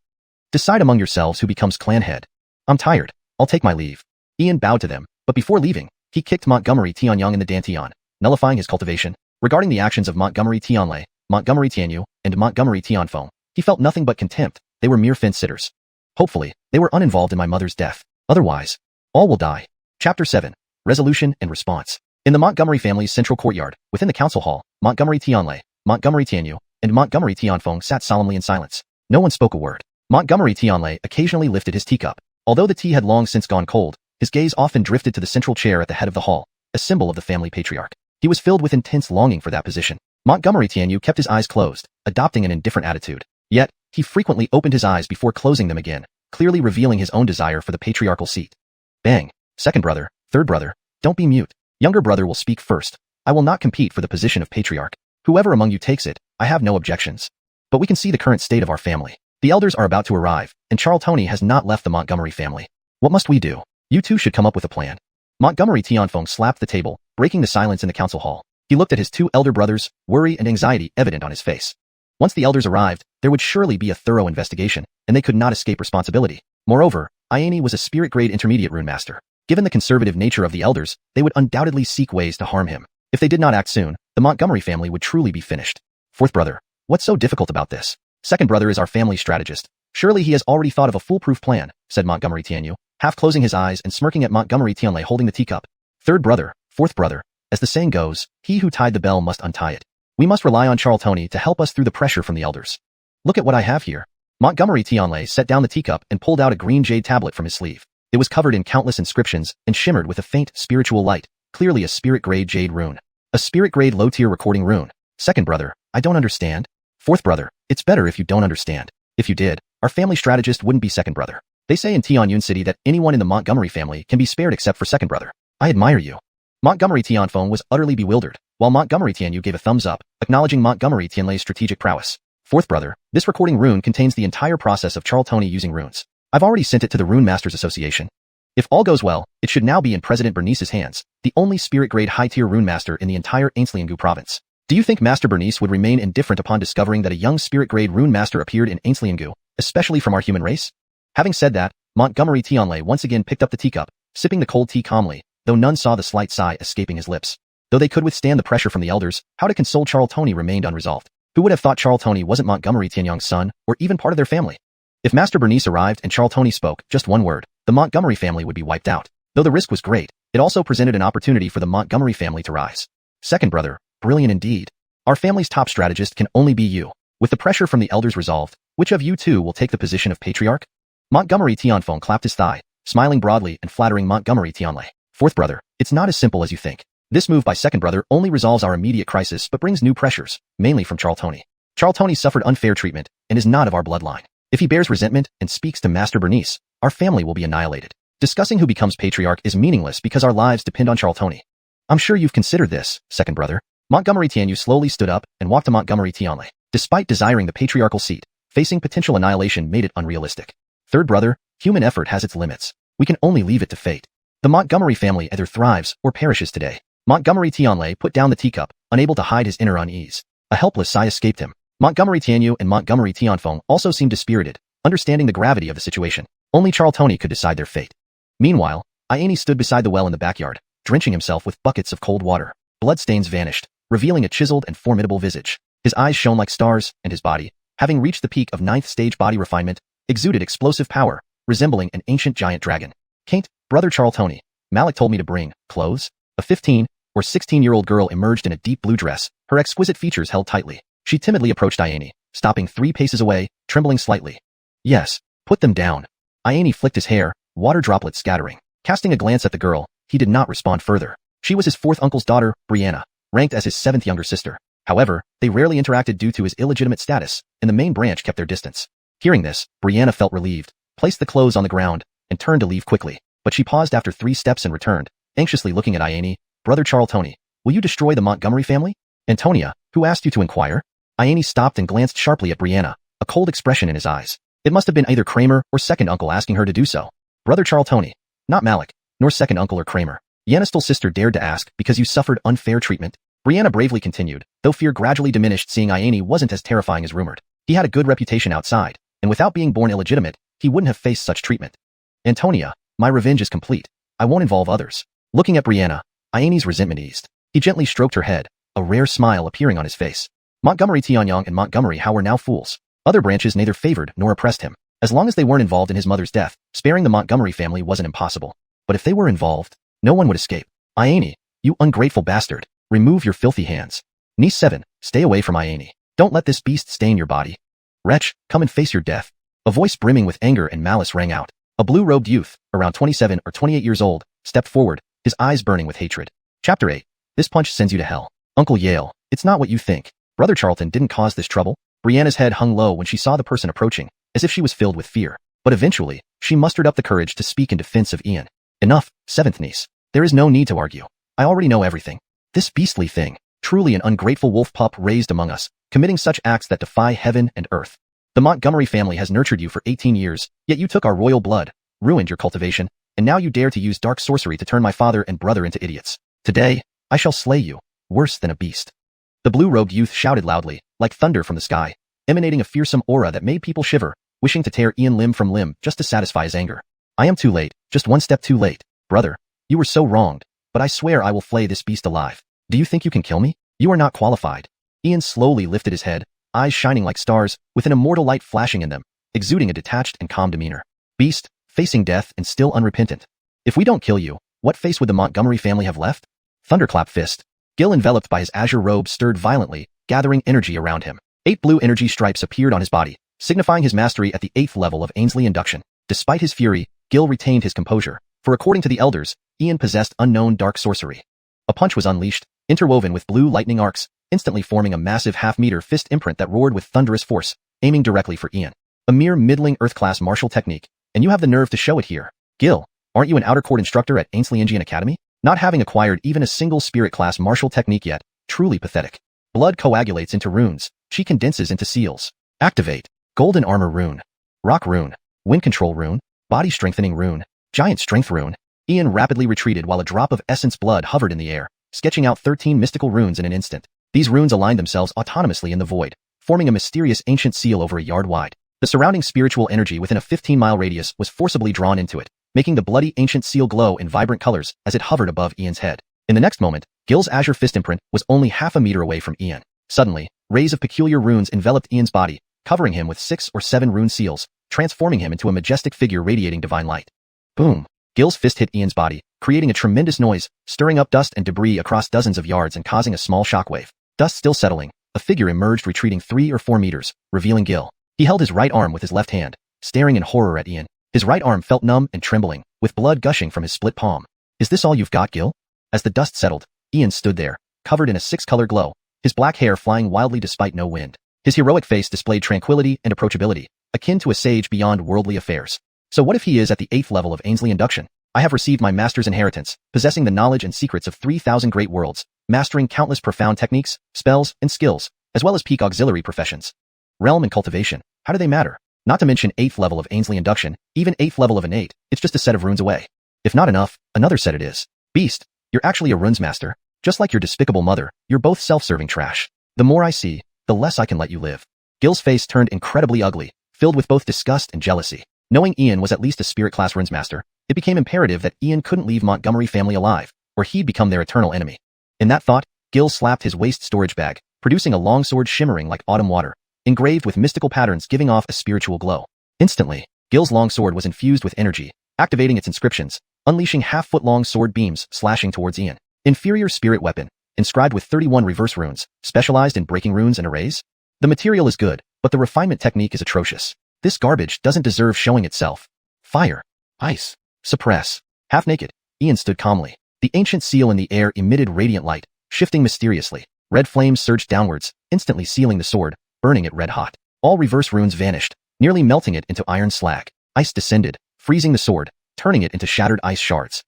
Decide among yourselves who becomes clan head. I'm tired. I'll take my leave. Ian bowed to them, but before leaving, he kicked Montgomery Tianyang in the dantian, nullifying his cultivation. Regarding the actions of Montgomery Tianlei, Montgomery Tianyu, and Montgomery Tianfeng, he felt nothing but contempt. They were mere fence-sitters. Hopefully, they were uninvolved in my mother's death. Otherwise, all will die. Chapter 7. Resolution and Response. In the Montgomery family's central courtyard, within the council hall, Montgomery Tianlei, Montgomery Tianyu, and Montgomery Tianfeng sat solemnly in silence. No one spoke a word. Montgomery Tianlei occasionally lifted his teacup. Although the tea had long since gone cold, his gaze often drifted to the central chair at the head of the hall, a symbol of the family patriarch. He was filled with intense longing for that position. Montgomery Tianyu kept his eyes closed, adopting an indifferent attitude. Yet, he frequently opened his eyes before closing them again, clearly revealing his own desire for the patriarchal seat. Bang. Second brother, third brother, don't be mute. Younger brother will speak first. I will not compete for the position of patriarch. Whoever among you takes it, I have no objections. But we can see the current state of our family. The elders are about to arrive, and Charltony has not left the Montgomery family. What must we do? You two should come up with a plan. Montgomery Tianfeng slapped the table, breaking the silence in the council hall. He looked at his two elder brothers, worry and anxiety evident on his face. Once the elders arrived, there would surely be a thorough investigation, and they could not escape responsibility. Moreover, Iani was a spirit-grade intermediate rune master. Given the conservative nature of the elders, they would undoubtedly seek ways to harm him. If they did not act soon, the Montgomery family would truly be finished. Fourth brother, what's so difficult about this? Second brother is our family strategist. Surely he has already thought of a foolproof plan, said Montgomery Tianyu, half closing his eyes and smirking at Montgomery Tianlei holding the teacup. Third brother, fourth brother, as the saying goes, he who tied the bell must untie it. We must rely on Charltony to help us through the pressure from the elders. Look at what I have here. Montgomery Tianlei set down the teacup and pulled out a green jade tablet from his sleeve. It was covered in countless inscriptions and shimmered with a faint spiritual light, clearly a spirit-grade jade rune. A spirit-grade low-tier recording rune. Second brother, I don't understand. Fourth brother, it's better if you don't understand. If you did, our family strategist wouldn't be second brother. They say in Tianyun City that anyone in the Montgomery family can be spared except for second brother. I admire you. Montgomery Tianfeng was utterly bewildered, while Montgomery Tianyu gave a thumbs up, acknowledging Montgomery Tianlei's strategic prowess. Fourth brother, this recording rune contains the entire process of Charltony using runes. I've already sent it to the Rune Masters Association. If all goes well, it should now be in President Bernice's hands, the only spirit-grade high-tier rune master in the entire Ainsliangu province. Do you think Master Bernice would remain indifferent upon discovering that a young spirit-grade rune master appeared in Ainsliangu, especially from our human race? Having said that, Montgomery Tianlei once again picked up the teacup, sipping the cold tea calmly, though none saw the slight sigh escaping his lips. Though they could withstand the pressure from the elders, how to console Charltony remained unresolved. Who would have thought Charltony wasn't Montgomery Tianyang's son, or even part of their family? If Master Bernice arrived and Charltony spoke just one word, the Montgomery family would be wiped out. Though the risk was great, it also presented an opportunity for the Montgomery family to rise. Second brother, brilliant indeed. Our family's top strategist can only be you. With the pressure from the elders resolved, which of you two will take the position of patriarch? Montgomery Tianfeng clapped his thigh, smiling broadly and flattering Montgomery Tianlei. Fourth brother, it's not as simple as you think. This move by second brother only resolves our immediate crisis but brings new pressures, mainly from Charltony. Charltony suffered unfair treatment and is not of our bloodline. If he bears resentment and speaks to Master Bernice, our family will be annihilated. Discussing who becomes patriarch is meaningless because our lives depend on Charltony. I'm sure you've considered this, second brother. Montgomery Tianyu slowly stood up and walked to Montgomery Tianlei. Despite desiring the patriarchal seat, facing potential annihilation made it unrealistic. Third brother, human effort has its limits. We can only leave it to fate. The Montgomery family either thrives or perishes today. Montgomery Tianlei put down the teacup, unable to hide his inner unease. A helpless sigh escaped him. Montgomery Tianyu and Montgomery Tianfeng also seemed dispirited, understanding the gravity of the situation. Only Charltony could decide their fate. Meanwhile, Iane stood beside the well in the backyard, drenching himself with buckets of cold water. Bloodstains vanished, revealing a chiseled and formidable visage. His eyes shone like stars, and his body, having reached the peak of 9th stage body refinement, exuded explosive power, resembling an ancient giant dragon. Kaint, brother Charltony, Malik told me to bring clothes. A 15 or 16-year-old girl emerged in a deep blue dress, her exquisite features held tightly. She timidly approached Iane, stopping 3 paces away, trembling slightly. Yes, put them down. Iane flicked his hair, water droplets scattering. Casting a glance at the girl, he did not respond further. She was his 4th uncle's daughter, Brianna, ranked as his 7th younger sister. However, they rarely interacted due to his illegitimate status, and the main branch kept their distance. Hearing this, Brianna felt relieved, placed the clothes on the ground, and turned to leave quickly. But she paused after 3 steps and returned, anxiously looking at Iane. Brother Charltony, will you destroy the Montgomery family? Antonia, who asked you to inquire? Iane stopped and glanced sharply at Brianna, a cold expression in his eyes. It must have been either Kramer or second uncle asking her to do so. Brother Charltony, not Malik, nor second uncle or Kramer. Yannistel's sister dared to ask because you suffered unfair treatment. Brianna bravely continued, though fear gradually diminished seeing Iane wasn't as terrifying as rumored. He had a good reputation outside, and without being born illegitimate, he wouldn't have faced such treatment. Antonia, my revenge is complete. I won't involve others. Looking at Brianna, Iane's resentment eased. He gently stroked her head, a rare smile appearing on his face. Montgomery Tianyang and Montgomery How were now fools. Other branches neither favored nor oppressed him. As long as they weren't involved in his mother's death, sparing the Montgomery family wasn't impossible. But if they were involved, no one would escape. Iane, you ungrateful bastard. Remove your filthy hands. Niece 7, stay away from Iane. Don't let this beast stain your body. Wretch, come and face your death. A voice brimming with anger and malice rang out. A blue-robed youth, around 27 or 28 years old, stepped forward, his eyes burning with hatred. Chapter 8. This punch sends you to hell. Uncle Yale, it's not what you think. Brother Charlton didn't cause this trouble. Brianna's head hung low when she saw the person approaching, as if she was filled with fear. But eventually, she mustered up the courage to speak in defense of Ian. Enough, 7th niece. There is no need to argue. I already know everything. This beastly thing, truly an ungrateful wolf pup raised among us, committing such acts that defy heaven and earth. The Montgomery family has nurtured you for 18 years, yet you took our royal blood, ruined your cultivation, and now you dare to use dark sorcery to turn my father and brother into idiots. Today, I shall slay you, worse than a beast. The blue-robed youth shouted loudly, like thunder from the sky, emanating a fearsome aura that made people shiver, wishing to tear Ian limb from limb just to satisfy his anger. I am too late, just one step too late. Brother, you were so wronged, but I swear I will flay this beast alive. Do you think you can kill me? You are not qualified. Ian slowly lifted his head, eyes shining like stars, with an immortal light flashing in them, exuding a detached and calm demeanor. Beast, facing death and still unrepentant. If we don't kill you, what face would the Montgomery family have left? Thunderclap fist. Gil, enveloped by his azure robe, stirred violently, gathering energy around him. 8 blue energy stripes appeared on his body, signifying his mastery at the 8th level of Ainsley induction. Despite his fury, Gil retained his composure, for according to the elders, Ian possessed unknown dark sorcery. A punch was unleashed, interwoven with blue lightning arcs, instantly forming a massive half-meter fist imprint that roared with thunderous force, aiming directly for Ian. A mere middling Earth-class martial technique, and you have the nerve to show it here. Gil, aren't you an outer court instructor at Ainsley Indian Academy? Not having acquired even a single spirit-class martial technique yet, truly pathetic. Blood coagulates into runes, chi condenses into seals. Activate. Golden armor rune. Rock rune. Wind control rune. Body strengthening rune. Giant strength rune. Ian rapidly retreated while a drop of essence blood hovered in the air, sketching out 13 mystical runes in an instant. These runes aligned themselves autonomously in the void, forming a mysterious ancient seal over a yard wide. The surrounding spiritual energy within a 15-mile radius was forcibly drawn into it, making the bloody ancient seal glow in vibrant colors as it hovered above Ian's head. In the next moment, Gil's azure fist imprint was only half a meter away from Ian. Suddenly, rays of peculiar runes enveloped Ian's body, covering him with 6 or 7 rune seals, transforming him into a majestic figure radiating divine light. Boom! Gil's fist hit Ian's body, creating a tremendous noise, stirring up dust and debris across dozens of yards and causing a small shockwave. Dust still settling, a figure emerged retreating 3 or 4 meters, revealing Gil. He held his right arm with his left hand, staring in horror at Ian. His right arm felt numb and trembling, with blood gushing from his split palm. Is this all you've got, Gil? As the dust settled, Ian stood there, covered in a 6-color glow, his black hair flying wildly despite no wind. His heroic face displayed tranquility and approachability, akin to a sage beyond worldly affairs. So what if he is at the 8th level of Ainsley induction? I have received my master's inheritance, possessing the knowledge and secrets of 3,000 great worlds, mastering countless profound techniques, spells, and skills, as well as peak auxiliary professions. Realm and cultivation, how do they matter? Not to mention 8th level of Ainsley induction, even 8th level of innate, it's just a set of runes away. If not enough, another set it is. Beast, you're actually a runes master. Just like your despicable mother, you're both self-serving trash. The more I see, the less I can let you live. Gil's face turned incredibly ugly, filled with both disgust and jealousy. Knowing Ian was at least a spirit class runes master, it became imperative that Ian couldn't leave Montgomery family alive, or he'd become their eternal enemy. In that thought, Gil slapped his waist storage bag, producing a long sword shimmering like autumn water, engraved with mystical patterns giving off a spiritual glow. Instantly, Gil's long sword was infused with energy, activating its inscriptions, unleashing half-foot-long sword beams slashing towards Ian. Inferior spirit weapon, inscribed with 31 reverse runes, specialized in breaking runes and arrays? The material is good, but the refinement technique is atrocious. This garbage doesn't deserve showing itself. Fire. Ice. Suppress. Half-naked, Ian stood calmly. The ancient seal in the air emitted radiant light, shifting mysteriously. Red flames surged downwards, instantly sealing the sword, burning it red-hot. All reverse runes vanished, nearly melting it into iron slag. Ice descended, freezing the sword, turning it into shattered ice shards.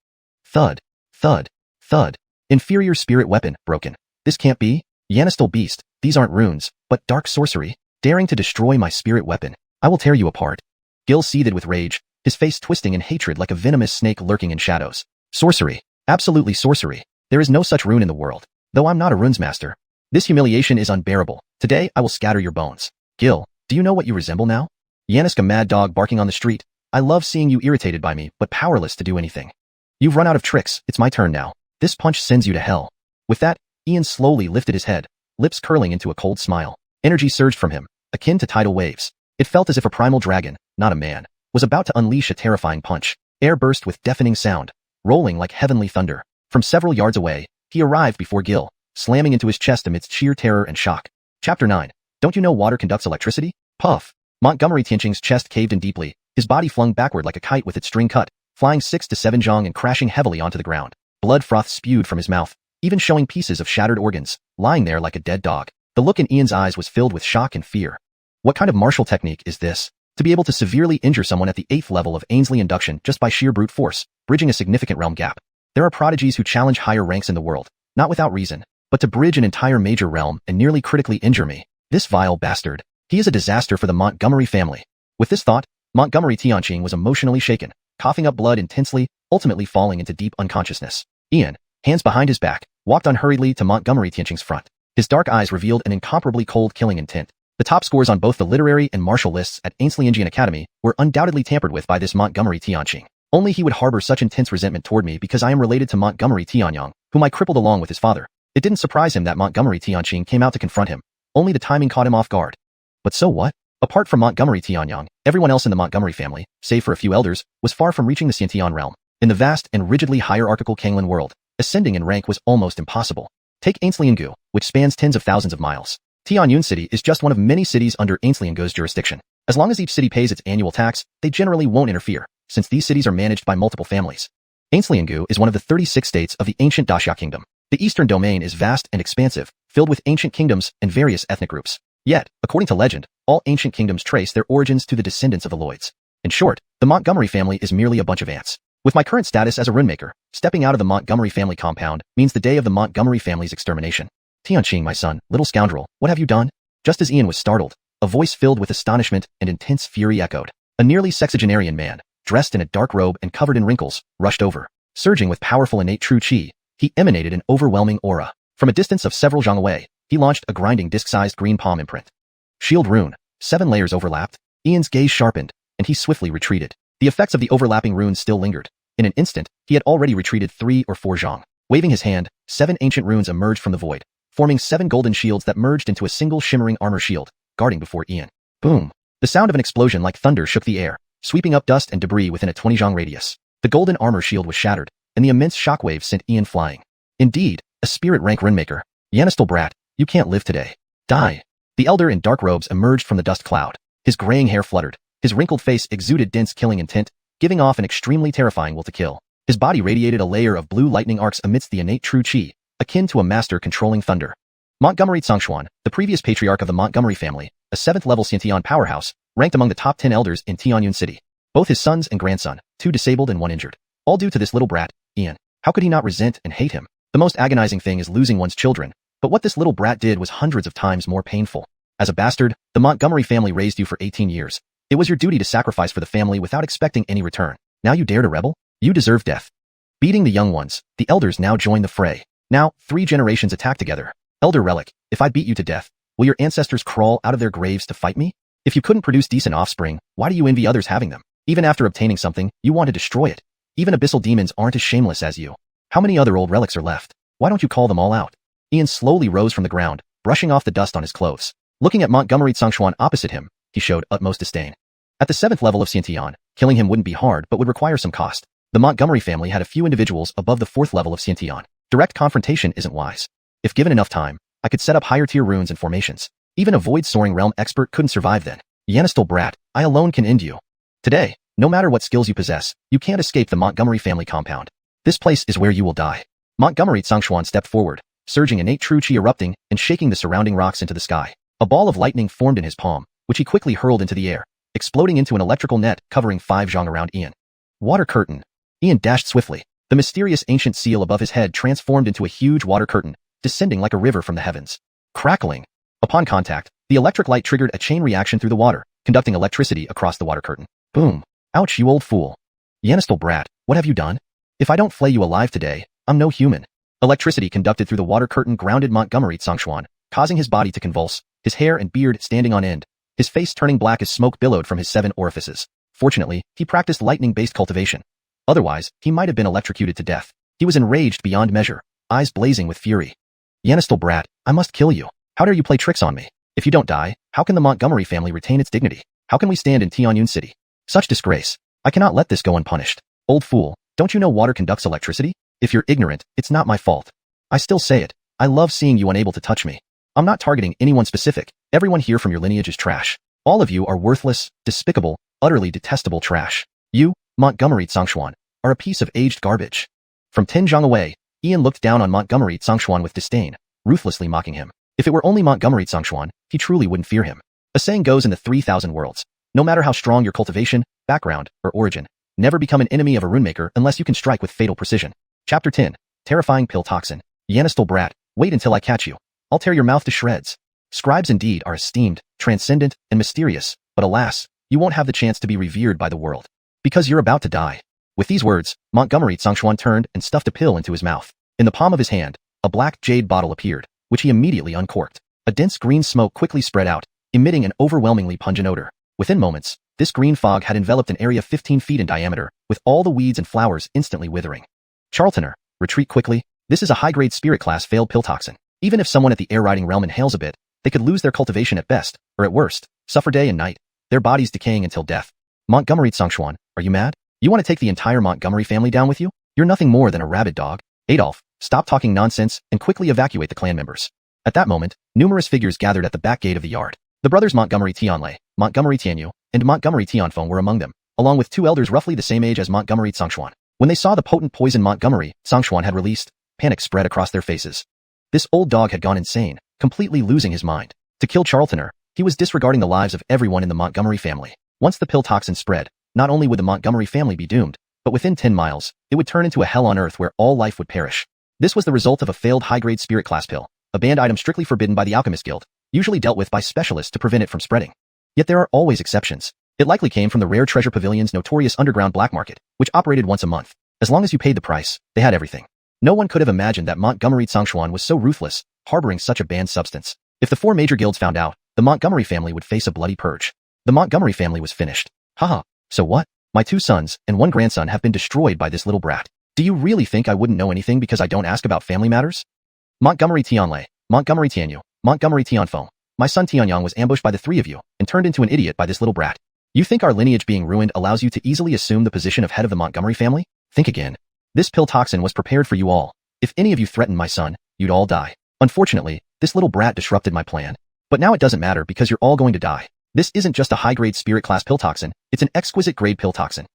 Thud. Thud. Thud. Inferior spirit weapon, broken. This can't be. Yanistal beast, these aren't runes, but dark sorcery, daring to destroy my spirit weapon. I will tear you apart. Gil seethed with rage, his face twisting in hatred like a venomous snake lurking in shadows. Sorcery. Absolutely sorcery. There is no such rune in the world. Though I'm not a runes master. This humiliation is unbearable. Today I will scatter your bones. Gil, do you know what you resemble now? Yanisk, a mad dog barking on the street. I love seeing you irritated by me, but powerless to do anything. You've run out of tricks, it's my turn now. This punch sends you to hell. With that, Ian slowly lifted his head, lips curling into a cold smile. Energy surged from him, akin to tidal waves. It felt as if a primal dragon, not a man, was about to unleash a terrifying punch. Air burst with deafening sound, rolling like heavenly thunder. From several yards away, he arrived before Gil, slamming into his chest amidst sheer terror and shock. Chapter 9. Don't you know water conducts electricity? Puff. Montgomery Tianqing's chest caved in deeply, his body flung backward like a kite with its string cut, flying 6 to 7 zhong and crashing heavily onto the ground. Blood froth spewed from his mouth, even showing pieces of shattered organs, lying there like a dead dog. The look in Ian's eyes was filled with shock and fear. What kind of martial technique is this? To be able to severely injure someone at the 8th level of Ainsley induction just by sheer brute force, bridging a significant realm gap. There are prodigies who challenge higher ranks in the world, not without reason, but to bridge an entire major realm and nearly critically injure me. This vile bastard. He is a disaster for the Montgomery family. With this thought, Montgomery Tianqing was emotionally shaken, coughing up blood intensely, ultimately falling into deep unconsciousness. Ian, hands behind his back, walked unhurriedly to Montgomery Tianqing's front. His dark eyes revealed an incomparably cold killing intent. The top scores on both the literary and martial lists at Ainsley Indian Academy were undoubtedly tampered with by this Montgomery Tianqing. Only he would harbor such intense resentment toward me because I am related to Montgomery Tianyang, whom I crippled along with his father. It didn't surprise him that Montgomery Tianqing came out to confront him. Only the timing caught him off guard. But so what? Apart from Montgomery Tianyang, everyone else in the Montgomery family, save for a few elders, was far from reaching the Xianxian realm. In the vast and rigidly hierarchical Canglan World, ascending in rank was almost impossible. Take Ainsley-Ngu, which spans tens of thousands of miles. Tianyun City is just one of many cities under Ainsley-Ngu's jurisdiction. As long as each city pays its annual tax, they generally won't interfere, since these cities are managed by multiple families. Ainsley-Ngu is one of the 36 states of the ancient Daxia Kingdom. The eastern domain is vast and expansive, filled with ancient kingdoms and various ethnic groups. Yet, according to legend, all ancient kingdoms trace their origins to the descendants of the Lloyds. In short, the Montgomery family is merely a bunch of ants. With my current status as a runemaker, stepping out of the Montgomery family compound means the day of the Montgomery family's extermination. Tianqing, my son, little scoundrel, what have you done? Just as Ian was startled, a voice filled with astonishment and intense fury echoed. A nearly sexagenarian man, dressed in a dark robe and covered in wrinkles, rushed over. Surging with powerful innate true qi, he emanated an overwhelming aura. From a distance of several zhang away, he launched a grinding disc-sized green palm imprint. Shield rune, 7 layers overlapped. Ian's gaze sharpened, and he swiftly retreated. The effects of the overlapping runes still lingered. In an instant, he had already retreated 3 or 4 zhang. Waving his hand, 7 ancient runes emerged from the void, forming 7 golden shields that merged into a single shimmering armor shield, guarding before Ian. Boom! The sound of an explosion like thunder shook the air, sweeping up dust and debris within a 20 zhang radius. The golden armor shield was shattered, and the immense shockwave sent Ian flying. Indeed, a spirit rank runemaker. Yanistal brat, you can't live today. Die. The elder in dark robes emerged from the dust cloud. His graying hair fluttered. His wrinkled face exuded dense killing intent, giving off an extremely terrifying will to kill. His body radiated a layer of blue lightning arcs amidst the innate true qi, akin to a master controlling thunder. Montgomery Tsangxuan, the previous patriarch of the Montgomery family, a 7th-level Xiantian powerhouse, ranked among the top 10 elders in Tianyun City. Both his sons and grandson, 2 disabled and 1 injured. All due to this little brat, Ian. How could he not resent and hate him? The most agonizing thing is losing one's children, but what this little brat did was hundreds of times more painful. As a bastard, the Montgomery family raised you for 18 years. It was your duty to sacrifice for the family without expecting any return. Now you dare to rebel? You deserve death. Beating the young ones, the elders now join the fray. Now, 3 generations attack together. Elder Relic, if I beat you to death, will your ancestors crawl out of their graves to fight me? If you couldn't produce decent offspring, why do you envy others having them? Even after obtaining something, you want to destroy it. Even abyssal demons aren't as shameless as you. How many other old relics are left? Why don't you call them all out? Ian slowly rose from the ground, brushing off the dust on his clothes. Looking at Montgomery Xiuxian opposite him, he showed utmost disdain. At the 7th level of Xianxia, killing him wouldn't be hard but would require some cost. The Montgomery family had a few individuals above the 4th level of Xianxia. Direct confrontation isn't wise. If given enough time, I could set up higher tier runes and formations. Even a void-soaring realm expert couldn't survive then. Yanistal brat, I alone can end you. Today, no matter what skills you possess, you can't escape the Montgomery family compound. This place is where you will die. Montgomery Xiuxian stepped forward, surging innate true chi erupting and shaking the surrounding rocks into the sky. A ball of lightning formed in his palm, which he quickly hurled into the air, exploding into an electrical net covering 5 zhang around Ian. Water curtain. Ian dashed swiftly. The mysterious ancient seal above his head transformed into a huge water curtain, descending like a river from the heavens. Crackling. Upon contact, the electric light triggered a chain reaction through the water, conducting electricity across the water curtain. Boom. Ouch, you old fool. Yanistal brat, what have you done? If I don't flay you alive today, I'm no human. Electricity conducted through the water curtain grounded Montgomery Xiuxian, causing his body to convulse, his hair and beard standing on end, his face turning black as smoke billowed from his 7 orifices. Fortunately, he practiced lightning-based cultivation. Otherwise, he might have been electrocuted to death. He was enraged beyond measure, eyes blazing with fury. Yanistal brat, I must kill you. How dare you play tricks on me? If you don't die, how can the Montgomery family retain its dignity? How can we stand in Tianyun City? Such disgrace. I cannot let this go unpunished. Old fool, don't you know water conducts electricity? If you're ignorant, it's not my fault. I still say it. I love seeing you unable to touch me. I'm not targeting anyone specific. Everyone here from your lineage is trash. All of you are worthless, despicable, utterly detestable trash. You, Montgomery Xiuxian, are a piece of aged garbage. From 10 zhang away, Ian looked down on Montgomery Xiuxian with disdain, ruthlessly mocking him. If it were only Montgomery Xiuxian, he truly wouldn't fear him. A saying goes in the 3,000 worlds. No matter how strong your cultivation, background, or origin, never become an enemy of a runemaker unless you can strike with fatal precision. Chapter 10. Terrifying Pill Toxin. Yanistal brat, wait until I catch you. I'll tear your mouth to shreds. Scribes indeed are esteemed, transcendent, and mysterious, but alas, you won't have the chance to be revered by the world. Because you're about to die. With these words, Montgomery Xiuxian turned and stuffed a pill into his mouth. In the palm of his hand, a black jade bottle appeared, which he immediately uncorked. A dense green smoke quickly spread out, emitting an overwhelmingly pungent odor. Within moments, this green fog had enveloped an area 15 feet in diameter, with all the weeds and flowers instantly withering. Charlatoner, retreat quickly. This is a high-grade spirit class failed pill toxin. Even if someone at the air-riding realm inhales a bit, they could lose their cultivation at best, or at worst, suffer day and night, their bodies decaying until death. Montgomery Xiuxian, are you mad? You want to take the entire Montgomery family down with you? You're nothing more than a rabid dog. Adolf, stop talking nonsense and quickly evacuate the clan members. At that moment, numerous figures gathered at the back gate of the yard. The brothers Montgomery Tianlei, Montgomery Tianyu, and Montgomery Tianfeng were among them, along with 2 elders roughly the same age as Montgomery Xiuxian. When they saw the potent poison Montgomery Xiuxian had released, panic spread across their faces. This old dog had gone insane, completely losing his mind. To kill Charlatoner, he was disregarding the lives of everyone in the Montgomery family. Once the pill toxin spread, not only would the Montgomery family be doomed, but within 10 miles, it would turn into a hell on earth where all life would perish. This was the result of a failed high-grade spirit class pill, a banned item strictly forbidden by the Alchemist Guild, usually dealt with by specialists to prevent it from spreading. Yet there are always exceptions. It likely came from the Rare Treasure Pavilion's notorious underground black market, which operated once a month. As long as you paid the price, they had everything. No one could have imagined that Montgomery Xiuxian was so ruthless, harboring such a banned substance. If the 4 major guilds found out, the Montgomery family would face a bloody purge. The Montgomery family was finished. Haha, so what? My 2 sons and 1 grandson have been destroyed by this little brat. Do you really think I wouldn't know anything because I don't ask about family matters? Montgomery Tianlei, Montgomery Tianyu, Montgomery Tianfeng. My son Tianyang was ambushed by the 3 of you and turned into an idiot by this little brat. You think our lineage being ruined allows you to easily assume the position of head of the Montgomery family? Think again. This pill toxin was prepared for you all. If any of you threatened my son, you'd all die. Unfortunately, this little brat disrupted my plan. But now it doesn't matter because you're all going to die. This isn't just a high-grade spirit class pill toxin, it's an exquisite grade pill toxin.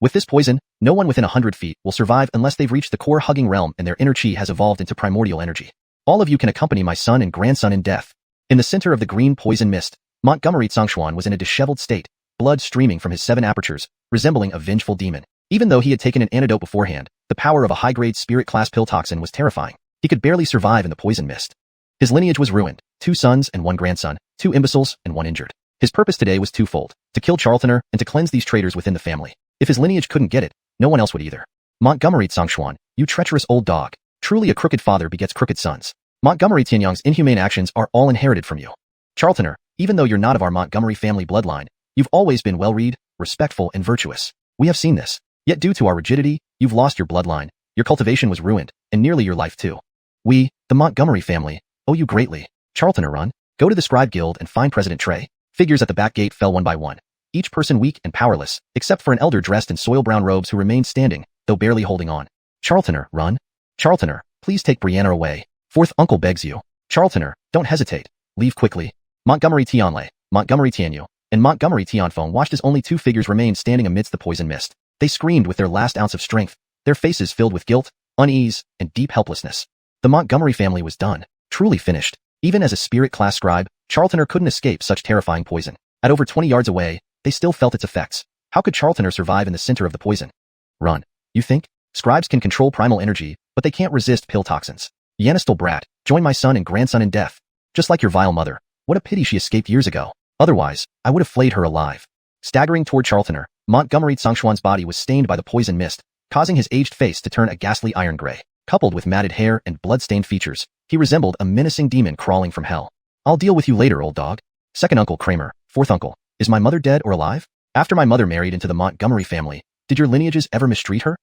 With this poison, no one within 100 feet will survive unless they've reached the core hugging realm and their inner chi has evolved into primordial energy. All of you can accompany my son and grandson in death. In the center of the green poison mist, Montgomery Xiuxian was in a disheveled state, blood streaming from his 7 apertures, resembling a vengeful demon. Even though he had taken an antidote beforehand, the power of a high-grade spirit-class pill toxin was terrifying. He could barely survive in the poison mist. His lineage was ruined, 2 sons and 1 grandson, 2 imbeciles and 1 injured. His purpose today was twofold, to kill Charlatoner and to cleanse these traitors within the family. If his lineage couldn't get it, no one else would either. Montgomery Xiuxian, you treacherous old dog. Truly a crooked father begets crooked sons. Montgomery Tianyang's inhumane actions are all inherited from you. Charlatoner, even though you're not of our Montgomery family bloodline, you've always been well-read, respectful, and virtuous. We have seen this. Yet due to our rigidity, you've lost your bloodline, your cultivation was ruined, and nearly your life too. We, the Montgomery family, owe you greatly. Charlatoner, run. Go to the Scribe Guild and find President Trey. Figures at the back gate fell one by one. Each person weak and powerless, except for an elder dressed in soil-brown robes who remained standing, though barely holding on. Charlatoner, run. Charlatoner, please take Brianna away. 4th uncle begs you. Charlatoner, don't hesitate. Leave quickly. Montgomery Tianlei, Montgomery Tianyu, and Montgomery Tianfeng watched as only 2 figures remained standing amidst the poison mist. They screamed with their last ounce of strength, their faces filled with guilt, unease, and deep helplessness. The Montgomery family was done, truly finished. Even as a spirit-class scribe, Charlatoner couldn't escape such terrifying poison. At over 20 yards away, they still felt its effects. How could Charlatoner survive in the center of the poison? Run. You think? Scribes can control primal energy, but they can't resist pill toxins. Yanistal brat, join my son and grandson in death. Just like your vile mother. What a pity she escaped years ago. Otherwise, I would have flayed her alive. Staggering toward Charlatoner, Montgomery Xiuxian's body was stained by the poison mist, causing his aged face to turn a ghastly iron gray. Coupled with matted hair and blood-stained features, he resembled a menacing demon crawling from hell. I'll deal with you later, old dog. 2nd uncle Kramer, 4th uncle, is my mother dead or alive? After my mother married into the Montgomery family, did your lineages ever mistreat her?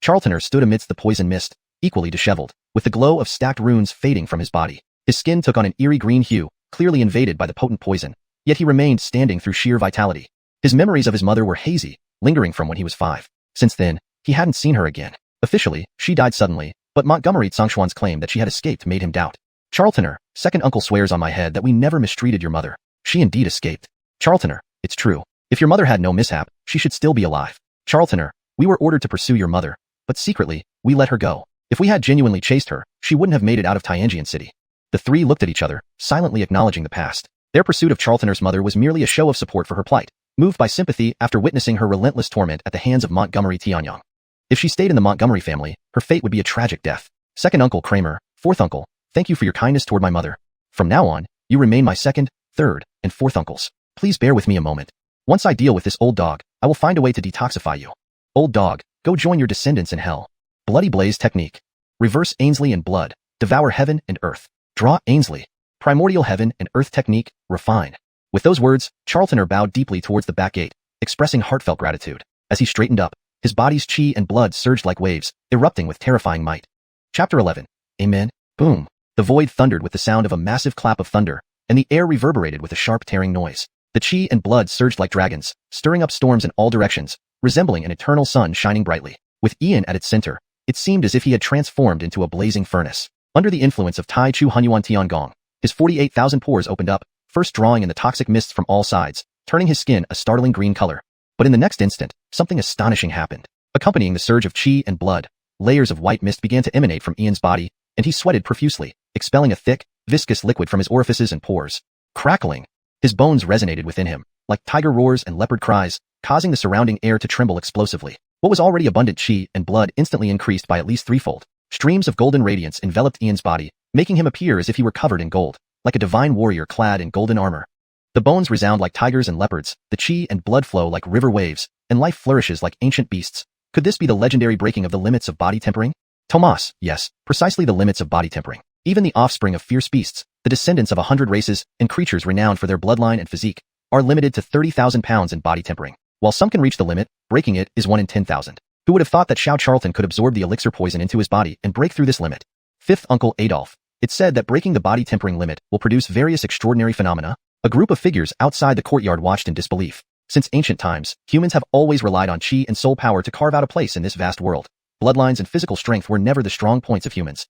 Charlatoner stood amidst the poison mist, equally disheveled, with the glow of stacked runes fading from his body. His skin took on an eerie green hue, clearly invaded by the potent poison, yet he remained standing through sheer vitality. His memories of his mother were hazy, lingering from when he was 5. Since then, he hadn't seen her again. Officially, she died suddenly, but Montgomery Xiuxian's claim that she had escaped made him doubt. Charlatoner, 2nd uncle swears on my head that we never mistreated your mother. She indeed escaped. Charlatoner, it's true. If your mother had no mishap, she should still be alive. Charlatoner, we were ordered to pursue your mother, but secretly, we let her go. If we had genuinely chased her, she wouldn't have made it out of Tianjian City. The 3 looked at each other, silently acknowledging the past. Their pursuit of Charlatoner's mother was merely a show of support for her plight, moved by sympathy after witnessing her relentless torment at the hands of Montgomery Tianyang. If she stayed in the Montgomery family, her fate would be a tragic death. 2nd uncle Kramer, 4th uncle, thank you for your kindness toward my mother. From now on, you remain my 2nd, 3rd, and 4th uncles. Please bear with me a moment. Once I deal with this old dog, I will find a way to detoxify you. Old dog, go join your descendants in hell. Bloody Blaze Technique. Reverse Ainsley and Blood. Devour heaven and earth. Draw Ainsley. Primordial Heaven and Earth Technique. Refine. With those words, Charlatoner bowed deeply towards the back gate, expressing heartfelt gratitude. As he straightened up, his body's chi and blood surged like waves, erupting with terrifying might. Chapter 11. Amen. Boom. The void thundered with the sound of a massive clap of thunder, and the air reverberated with a sharp tearing noise. The chi and blood surged like dragons, stirring up storms in all directions, resembling an eternal sun shining brightly. With Ian at its center, it seemed as if he had transformed into a blazing furnace. Under the influence of Tai Chu Hunyuan Tiangong, his 48,000 pores opened up, first drawing in the toxic mists from all sides, turning his skin a startling green color. But in the next instant, something astonishing happened. Accompanying the surge of chi and blood, layers of white mist began to emanate from Ian's body, and he sweated profusely, expelling a thick, viscous liquid from his orifices and pores. Crackling. His bones resonated within him, like tiger roars and leopard cries, causing the surrounding air to tremble explosively. What was already abundant chi and blood instantly increased by at least threefold. Streams of golden radiance enveloped Ian's body, making him appear as if he were covered in gold, like a divine warrior clad in golden armor. The bones resound like tigers and leopards, the chi and blood flow like river waves, and life flourishes like ancient beasts. Could this be the legendary breaking of the limits of body tempering? Tomas, yes, precisely the limits of body tempering. Even the offspring of fierce beasts, the descendants of 100 races and creatures renowned for their bloodline and physique, are limited to 30,000 pounds in body tempering. While some can reach the limit, breaking it is 1 in 10,000. Who would have thought that Xiao Charlton could absorb the elixir poison into his body and break through this limit? 5th Uncle Adolf. It's said that breaking the body tempering limit will produce various extraordinary phenomena. A group of figures outside the courtyard watched in disbelief. Since ancient times, humans have always relied on chi and soul power to carve out a place in this vast world. Bloodlines and physical strength were never the strong points of humans.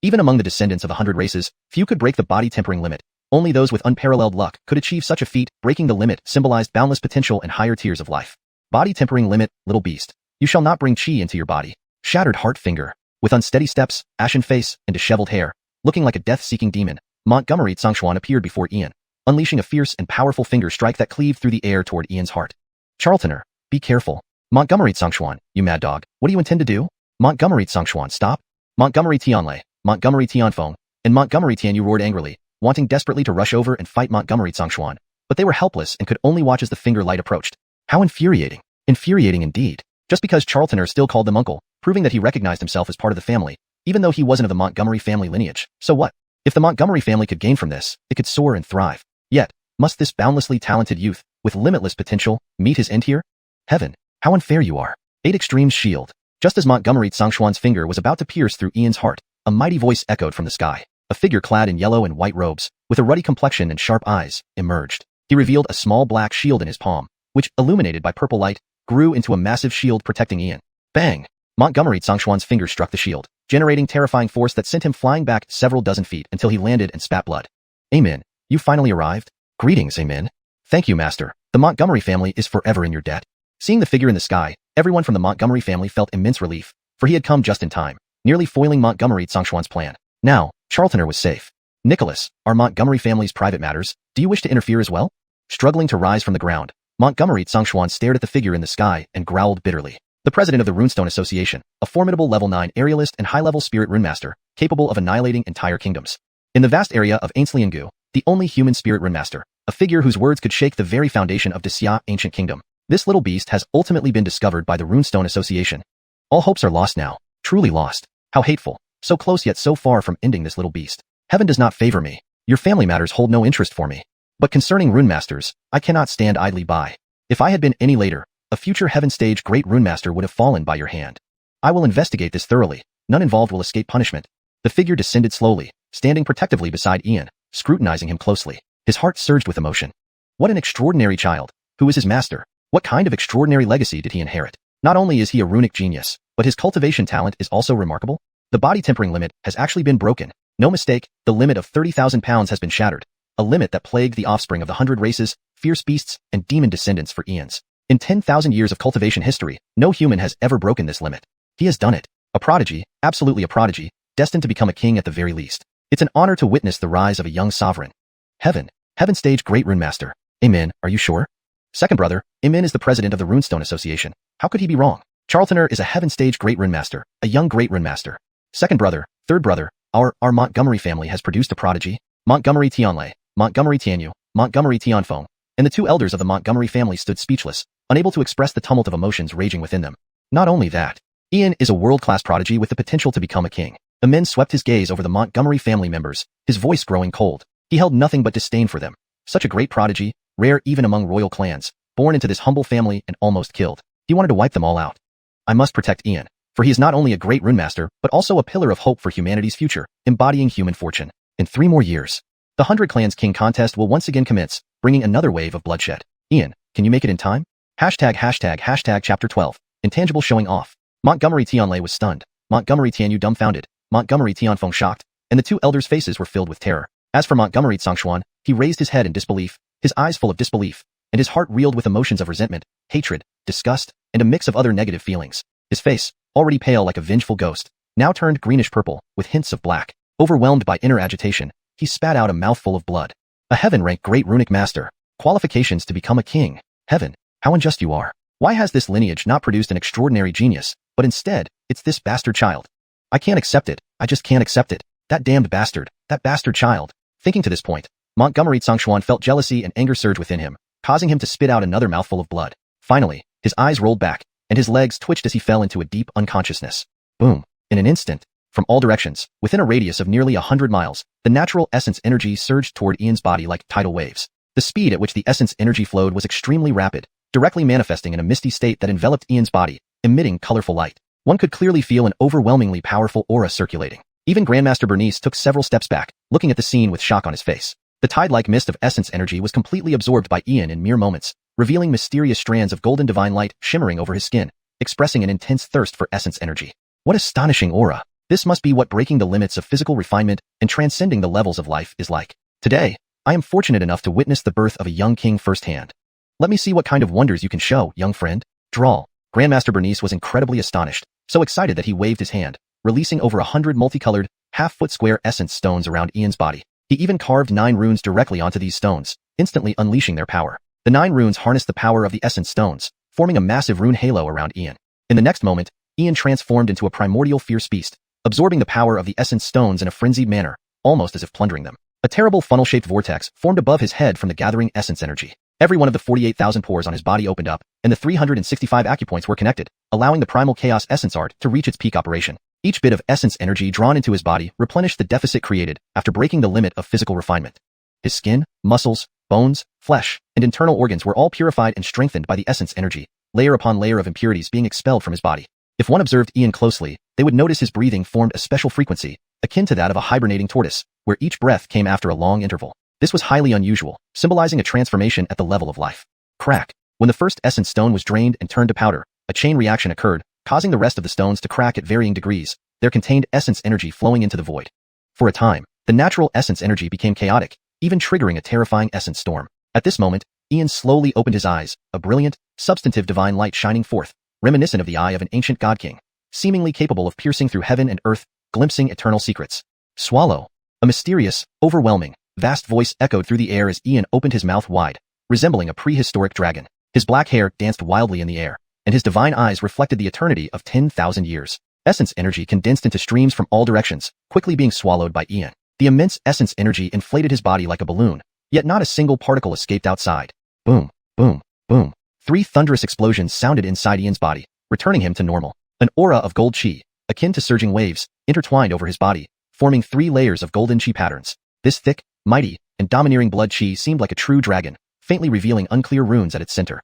Even among the descendants of 100 races, few could break the body tempering limit. Only those with unparalleled luck could achieve such a feat. Breaking the limit symbolized boundless potential and higher tiers of life. Body tempering limit, little beast. You shall not bring chi into your body. Shattered heart finger. With unsteady steps, ashen face, and disheveled hair, looking like a death-seeking demon, Montgomery Xiuxian appeared before Ian, unleashing a fierce and powerful finger strike that cleaved through the air toward Ian's heart. Charlatoner, be careful. Montgomery Xiuxian, you mad dog, what do you intend to do? Montgomery Xiuxian, stop. Montgomery Tianlei, Montgomery Tianfeng, and Montgomery Tianyu roared angrily, wanting desperately to rush over and fight Montgomery Xiuxian, but they were helpless and could only watch as the finger light approached. How infuriating. Infuriating indeed. Just because Charlatoner still called them uncle, proving that he recognized himself as part of the family, even though he wasn't of the Montgomery family lineage. So what? If the Montgomery family could gain from this, it could soar and thrive. Yet, must this boundlessly talented youth, with limitless potential, meet his end here? Heaven, how unfair you are. 8 Extremes Shield. Just as Montgomery Xiuxian's finger was about to pierce through Ian's heart, a mighty voice echoed from the sky. A figure clad in yellow and white robes, with a ruddy complexion and sharp eyes, emerged. He revealed a small black shield in his palm, which, illuminated by purple light, grew into a massive shield protecting Ian. Bang! Montgomery Xiuxian's finger struck the shield, generating terrifying force that sent him flying back several dozen feet until he landed and spat blood. Amen. You finally arrived? Greetings, Amen. Thank you, Master. The Montgomery family is forever in your debt. Seeing the figure in the sky, everyone from the Montgomery family felt immense relief, for he had come just in time, nearly foiling Montgomery Xiuxian's plan. Now, Charlatoner was safe. Nicholas, our Montgomery family's private matters, do you wish to interfere as well? Struggling to rise from the ground, Montgomery Xiuxian stared at the figure in the sky and growled bitterly. The president of the Runestone Association, a formidable level 9 aerialist and high-level spirit runemaster, capable of annihilating entire kingdoms. In the vast area of Ainsliangu, the only human spirit runemaster, a figure whose words could shake the very foundation of Wuxia ancient kingdom. This little beast has ultimately been discovered by the Runestone Association. All hopes are lost now, truly lost. How hateful, so close yet so far from ending this little beast. Heaven does not favor me. Your family matters hold no interest for me. But concerning runemasters, I cannot stand idly by. If I had been any later, a future heaven stage great runemaster would have fallen by your hand. I will investigate this thoroughly. None involved will escape punishment. The figure descended slowly, standing protectively beside Ian, scrutinizing him closely. His heart surged with emotion. What an extraordinary child. Who is his master? What kind of extraordinary legacy did he inherit? Not only is he a runic genius, but his cultivation talent is also remarkable. The body tempering limit has actually been broken. No mistake, the limit of 30,000 pounds has been shattered. A limit that plagued the offspring of the 100 races, fierce beasts, and demon descendants for eons. In 10,000 years of cultivation history, no human has ever broken this limit. He has done it. A prodigy, absolutely a prodigy, destined to become a king at the very least. It's an honor to witness the rise of a young sovereign. Heaven stage great runemaster. Amen, are you sure? Second brother, Amen is the president of the Runestone Association. How could he be wrong? Charlatoner is a heaven stage great runemaster, a young great runemaster. Second brother, third brother, our Montgomery family has produced a prodigy. Montgomery Tianlei, Montgomery Tianyu, Montgomery Tianfeng, and the 2 elders of the Montgomery family stood speechless, unable to express the tumult of emotions raging within them. Not only that, Ian is a world-class prodigy with the potential to become a king. Amen swept his gaze over the Montgomery family members, his voice growing cold. He held nothing but disdain for them. Such a great prodigy, rare even among royal clans, born into this humble family and almost killed. He wanted to wipe them all out. I must protect Ian, for he is not only a great runemaster, but also a pillar of hope for humanity's future, embodying human fortune. In 3 more years, the 100 Clans King contest will once again commence, bringing another wave of bloodshed. Ian, can you make it in time? Hashtag chapter 12, intangible showing off. Montgomery Tianlei was stunned, Montgomery Tianyu dumbfounded, Montgomery Tianfeng shocked, and the 2 elders' faces were filled with terror. As for Montgomery Xiuxian, he raised his head in disbelief, his eyes full of disbelief, and his heart reeled with emotions of resentment, hatred, disgust, and a mix of other negative feelings. His face, already pale like a vengeful ghost, now turned greenish-purple, with hints of black. Overwhelmed by inner agitation, he spat out a mouthful of blood. A heaven-ranked great runic master. Qualifications to become a king. Heaven, how unjust you are. Why has this lineage not produced an extraordinary genius, but instead, it's this bastard child? I can't accept it. I just can't accept it. That damned bastard. That bastard child. Thinking to this point, Montgomery Xiuxian felt jealousy and anger surge within him, causing him to spit out another mouthful of blood. Finally, his eyes rolled back, and his legs twitched as he fell into a deep unconsciousness. Boom. In an instant, from all directions, within a radius of nearly 100 miles, the natural essence energy surged toward Ian's body like tidal waves. The speed at which the essence energy flowed was extremely rapid, directly manifesting in a misty state that enveloped Ian's body, emitting colorful light. One could clearly feel an overwhelmingly powerful aura circulating. Even Grandmaster Bernice took several steps back, looking at the scene with shock on his face. The tide-like mist of essence energy was completely absorbed by Ian in mere moments, revealing mysterious strands of golden divine light shimmering over his skin, expressing an intense thirst for essence energy. What astonishing aura! This must be what breaking the limits of physical refinement and transcending the levels of life is like. Today, I am fortunate enough to witness the birth of a young king firsthand. Let me see what kind of wonders you can show, young friend. Drawl. Grandmaster Bernice was incredibly astonished, so excited that he waved his hand, releasing over 100 multicolored, half-foot square essence stones around Ian's body. He even carved 9 runes directly onto these stones, instantly unleashing their power. The 9 runes harnessed the power of the essence stones, forming a massive rune halo around Ian. In the next moment, Ian transformed into a primordial fierce beast, absorbing the power of the essence stones in a frenzied manner, almost as if plundering them. A terrible funnel-shaped vortex formed above his head from the gathering essence energy. Every one of the 48,000 pores on his body opened up, and the 365 acupoints were connected, allowing the primal chaos essence art to reach its peak operation. Each bit of essence energy drawn into his body replenished the deficit created after breaking the limit of physical refinement. His skin, muscles, bones, flesh, and internal organs were all purified and strengthened by the essence energy, layer upon layer of impurities being expelled from his body. If one observed Ian closely, they would notice his breathing formed a special frequency, akin to that of a hibernating tortoise, where each breath came after a long interval. This was highly unusual, symbolizing a transformation at the level of life. Crack. When the first essence stone was drained and turned to powder, a chain reaction occurred, causing the rest of the stones to crack at varying degrees, their contained essence energy flowing into the void. For a time, the natural essence energy became chaotic, even triggering a terrifying essence storm. At this moment, Ian slowly opened his eyes, a brilliant, substantive divine light shining forth, reminiscent of the eye of an ancient god king, seemingly capable of piercing through heaven and earth, glimpsing eternal secrets. Swallow. A mysterious, overwhelming, vast voice echoed through the air as Ian opened his mouth wide, resembling a prehistoric dragon. His black hair danced wildly in the air, and his divine eyes reflected the eternity of 10,000 years. Essence energy condensed into streams from all directions, quickly being swallowed by Ian. The immense essence energy inflated his body like a balloon, yet not a single particle escaped outside. Boom, boom, boom. 3 thunderous explosions sounded inside Ian's body, returning him to normal. An aura of gold chi, akin to surging waves, intertwined over his body, forming 3 layers of golden chi patterns. This thick, mighty, and domineering blood chi seemed like a true dragon, faintly revealing unclear runes at its center.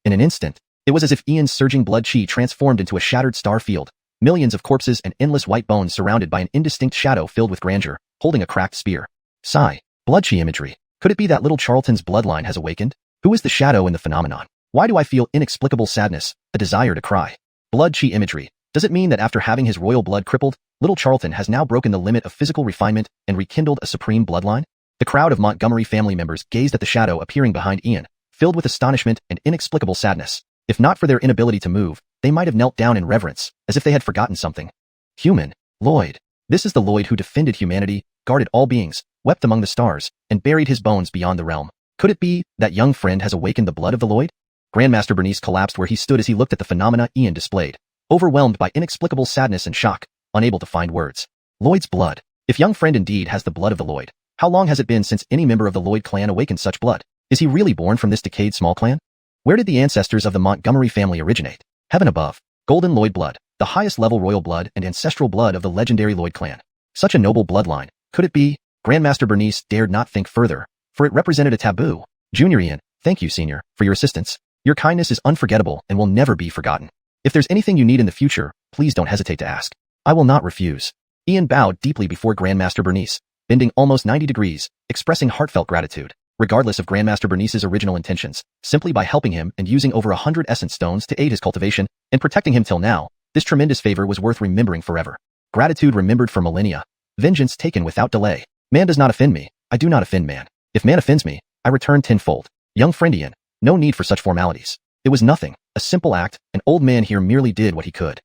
In an instant, it was as if Ian's surging blood chi transformed into a shattered star field, millions of corpses and endless white bones surrounded by an indistinct shadow filled with grandeur, holding a cracked spear. Sigh. Blood chi imagery. Could it be that little Charlton's bloodline has awakened? Who is the shadow in the phenomenon? Why do I feel inexplicable sadness, a desire to cry? Blood chi imagery. Does it mean that after having his royal blood crippled, little Charlton has now broken the limit of physical refinement and rekindled a supreme bloodline? The crowd of Montgomery family members gazed at the shadow appearing behind Ian, filled with astonishment and inexplicable sadness. If not for their inability to move, they might have knelt down in reverence, as if they had forgotten something. Human. Lloyd. This is the Lloyd who defended humanity, guarded all beings, wept among the stars, and buried his bones beyond the realm. Could it be that young friend has awakened the blood of the Lloyd? Grandmaster Bernice collapsed where he stood as he looked at the phenomena Ian displayed, overwhelmed by inexplicable sadness and shock, unable to find words. Lloyd's blood. If young friend indeed has the blood of the Lloyd, how long has it been since any member of the Lloyd clan awakened such blood? Is he really born from this decayed small clan? Where did the ancestors of the Montgomery family originate? Heaven above. Golden Lloyd blood, the highest level royal blood and ancestral blood of the legendary Lloyd clan. Such a noble bloodline. Could it be? Grandmaster Bernice dared not think further, for it represented a taboo. Junior Ian, thank you, Senior, for your assistance. Your kindness is unforgettable and will never be forgotten. If there's anything you need in the future, please don't hesitate to ask. I will not refuse. Ian bowed deeply before Grandmaster Bernice, bending almost 90 degrees, expressing heartfelt gratitude. Regardless of Grandmaster Bernice's original intentions, simply by helping him and using over 100 essence stones to aid his cultivation and protecting him till now, this tremendous favor was worth remembering forever. Gratitude remembered for millennia. Vengeance taken without delay. Man does not offend me, I do not offend man. If man offends me, I return tenfold. Young friend Ian, no need for such formalities. It was nothing, a simple act, an old man here merely did what he could.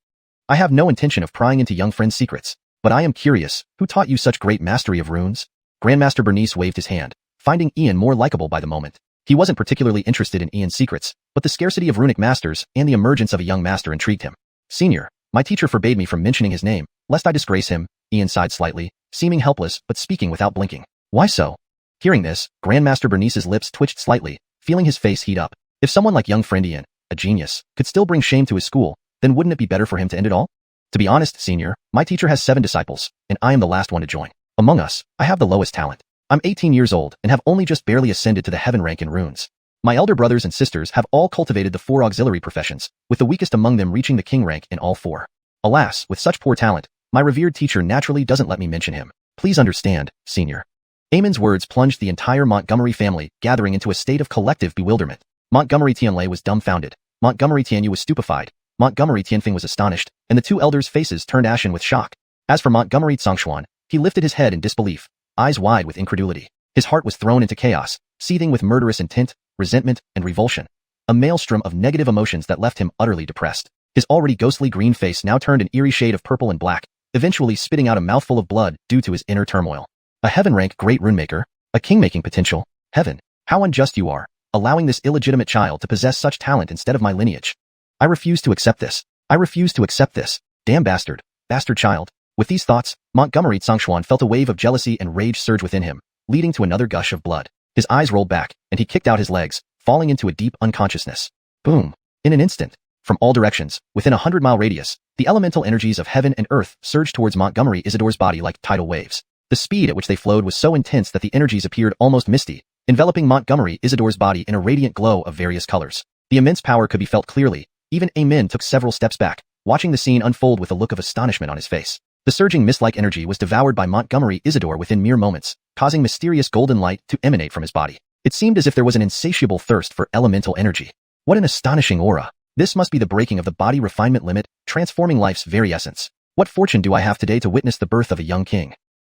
I have no intention of prying into young friend's secrets, but I am curious, who taught you such great mastery of runes? Grandmaster Bernice waved his hand, finding Ian more likable by the moment. He wasn't particularly interested in Ian's secrets, but the scarcity of runic masters and the emergence of a young master intrigued him. Senior, my teacher forbade me from mentioning his name, lest I disgrace him. Ian sighed slightly, seeming helpless but speaking without blinking. Why so? Hearing this, Grandmaster Bernice's lips twitched slightly, feeling his face heat up. If someone like young friend Ian, a genius, could still bring shame to his school, then wouldn't it be better for him to end it all? To be honest, Senior, my teacher has 7 disciples, and I am the last one to join. Among us, I have the lowest talent. I'm 18 years old and have only just barely ascended to the heaven rank in runes. My elder brothers and sisters have all cultivated the 4 auxiliary professions, with the weakest among them reaching the king rank in all 4. Alas, with such poor talent, my revered teacher naturally doesn't let me mention him. Please understand, Senior. Eamon's words plunged the entire Montgomery family, gathering into a state of collective bewilderment. Montgomery Tianlei was dumbfounded. Montgomery Tianyu was stupefied. Montgomery Tianfeng was astonished, and the 2 elders' faces turned ashen with shock. As for Montgomery Tsongshuan, he lifted his head in disbelief, eyes wide with incredulity. His heart was thrown into chaos, seething with murderous intent, resentment, and revulsion. A maelstrom of negative emotions that left him utterly depressed. His already ghostly green face now turned an eerie shade of purple and black, eventually spitting out a mouthful of blood due to his inner turmoil. A heaven rank great runemaker, a king-making potential. Heaven, how unjust you are. allowing this illegitimate child to possess such talent instead of my lineage. I refuse to accept this. I refuse to accept this. Damn bastard. Bastard child. With these thoughts, Montgomery Zhongshuan felt a wave of jealousy and rage surge within him, leading to another gush of blood. His eyes rolled back, and he kicked out his legs, falling into a deep unconsciousness. Boom. In an instant, from all directions, within a 100-mile radius, the elemental energies of heaven and earth surged towards Montgomery Isidore's body like tidal waves. The speed at which they flowed was so intense that the energies appeared almost misty, enveloping Montgomery Isidore's body in a radiant glow of various colors. The immense power could be felt clearly. Even Amin took several steps back, watching the scene unfold with a look of astonishment on his face. The surging mist-like energy was devoured by Montgomery Isidore within mere moments, causing mysterious golden light to emanate from his body. It seemed as if there was an insatiable thirst for elemental energy. What an astonishing aura. This must be the breaking of the body refinement limit, transforming life's very essence. What fortune do I have today to witness the birth of a young king?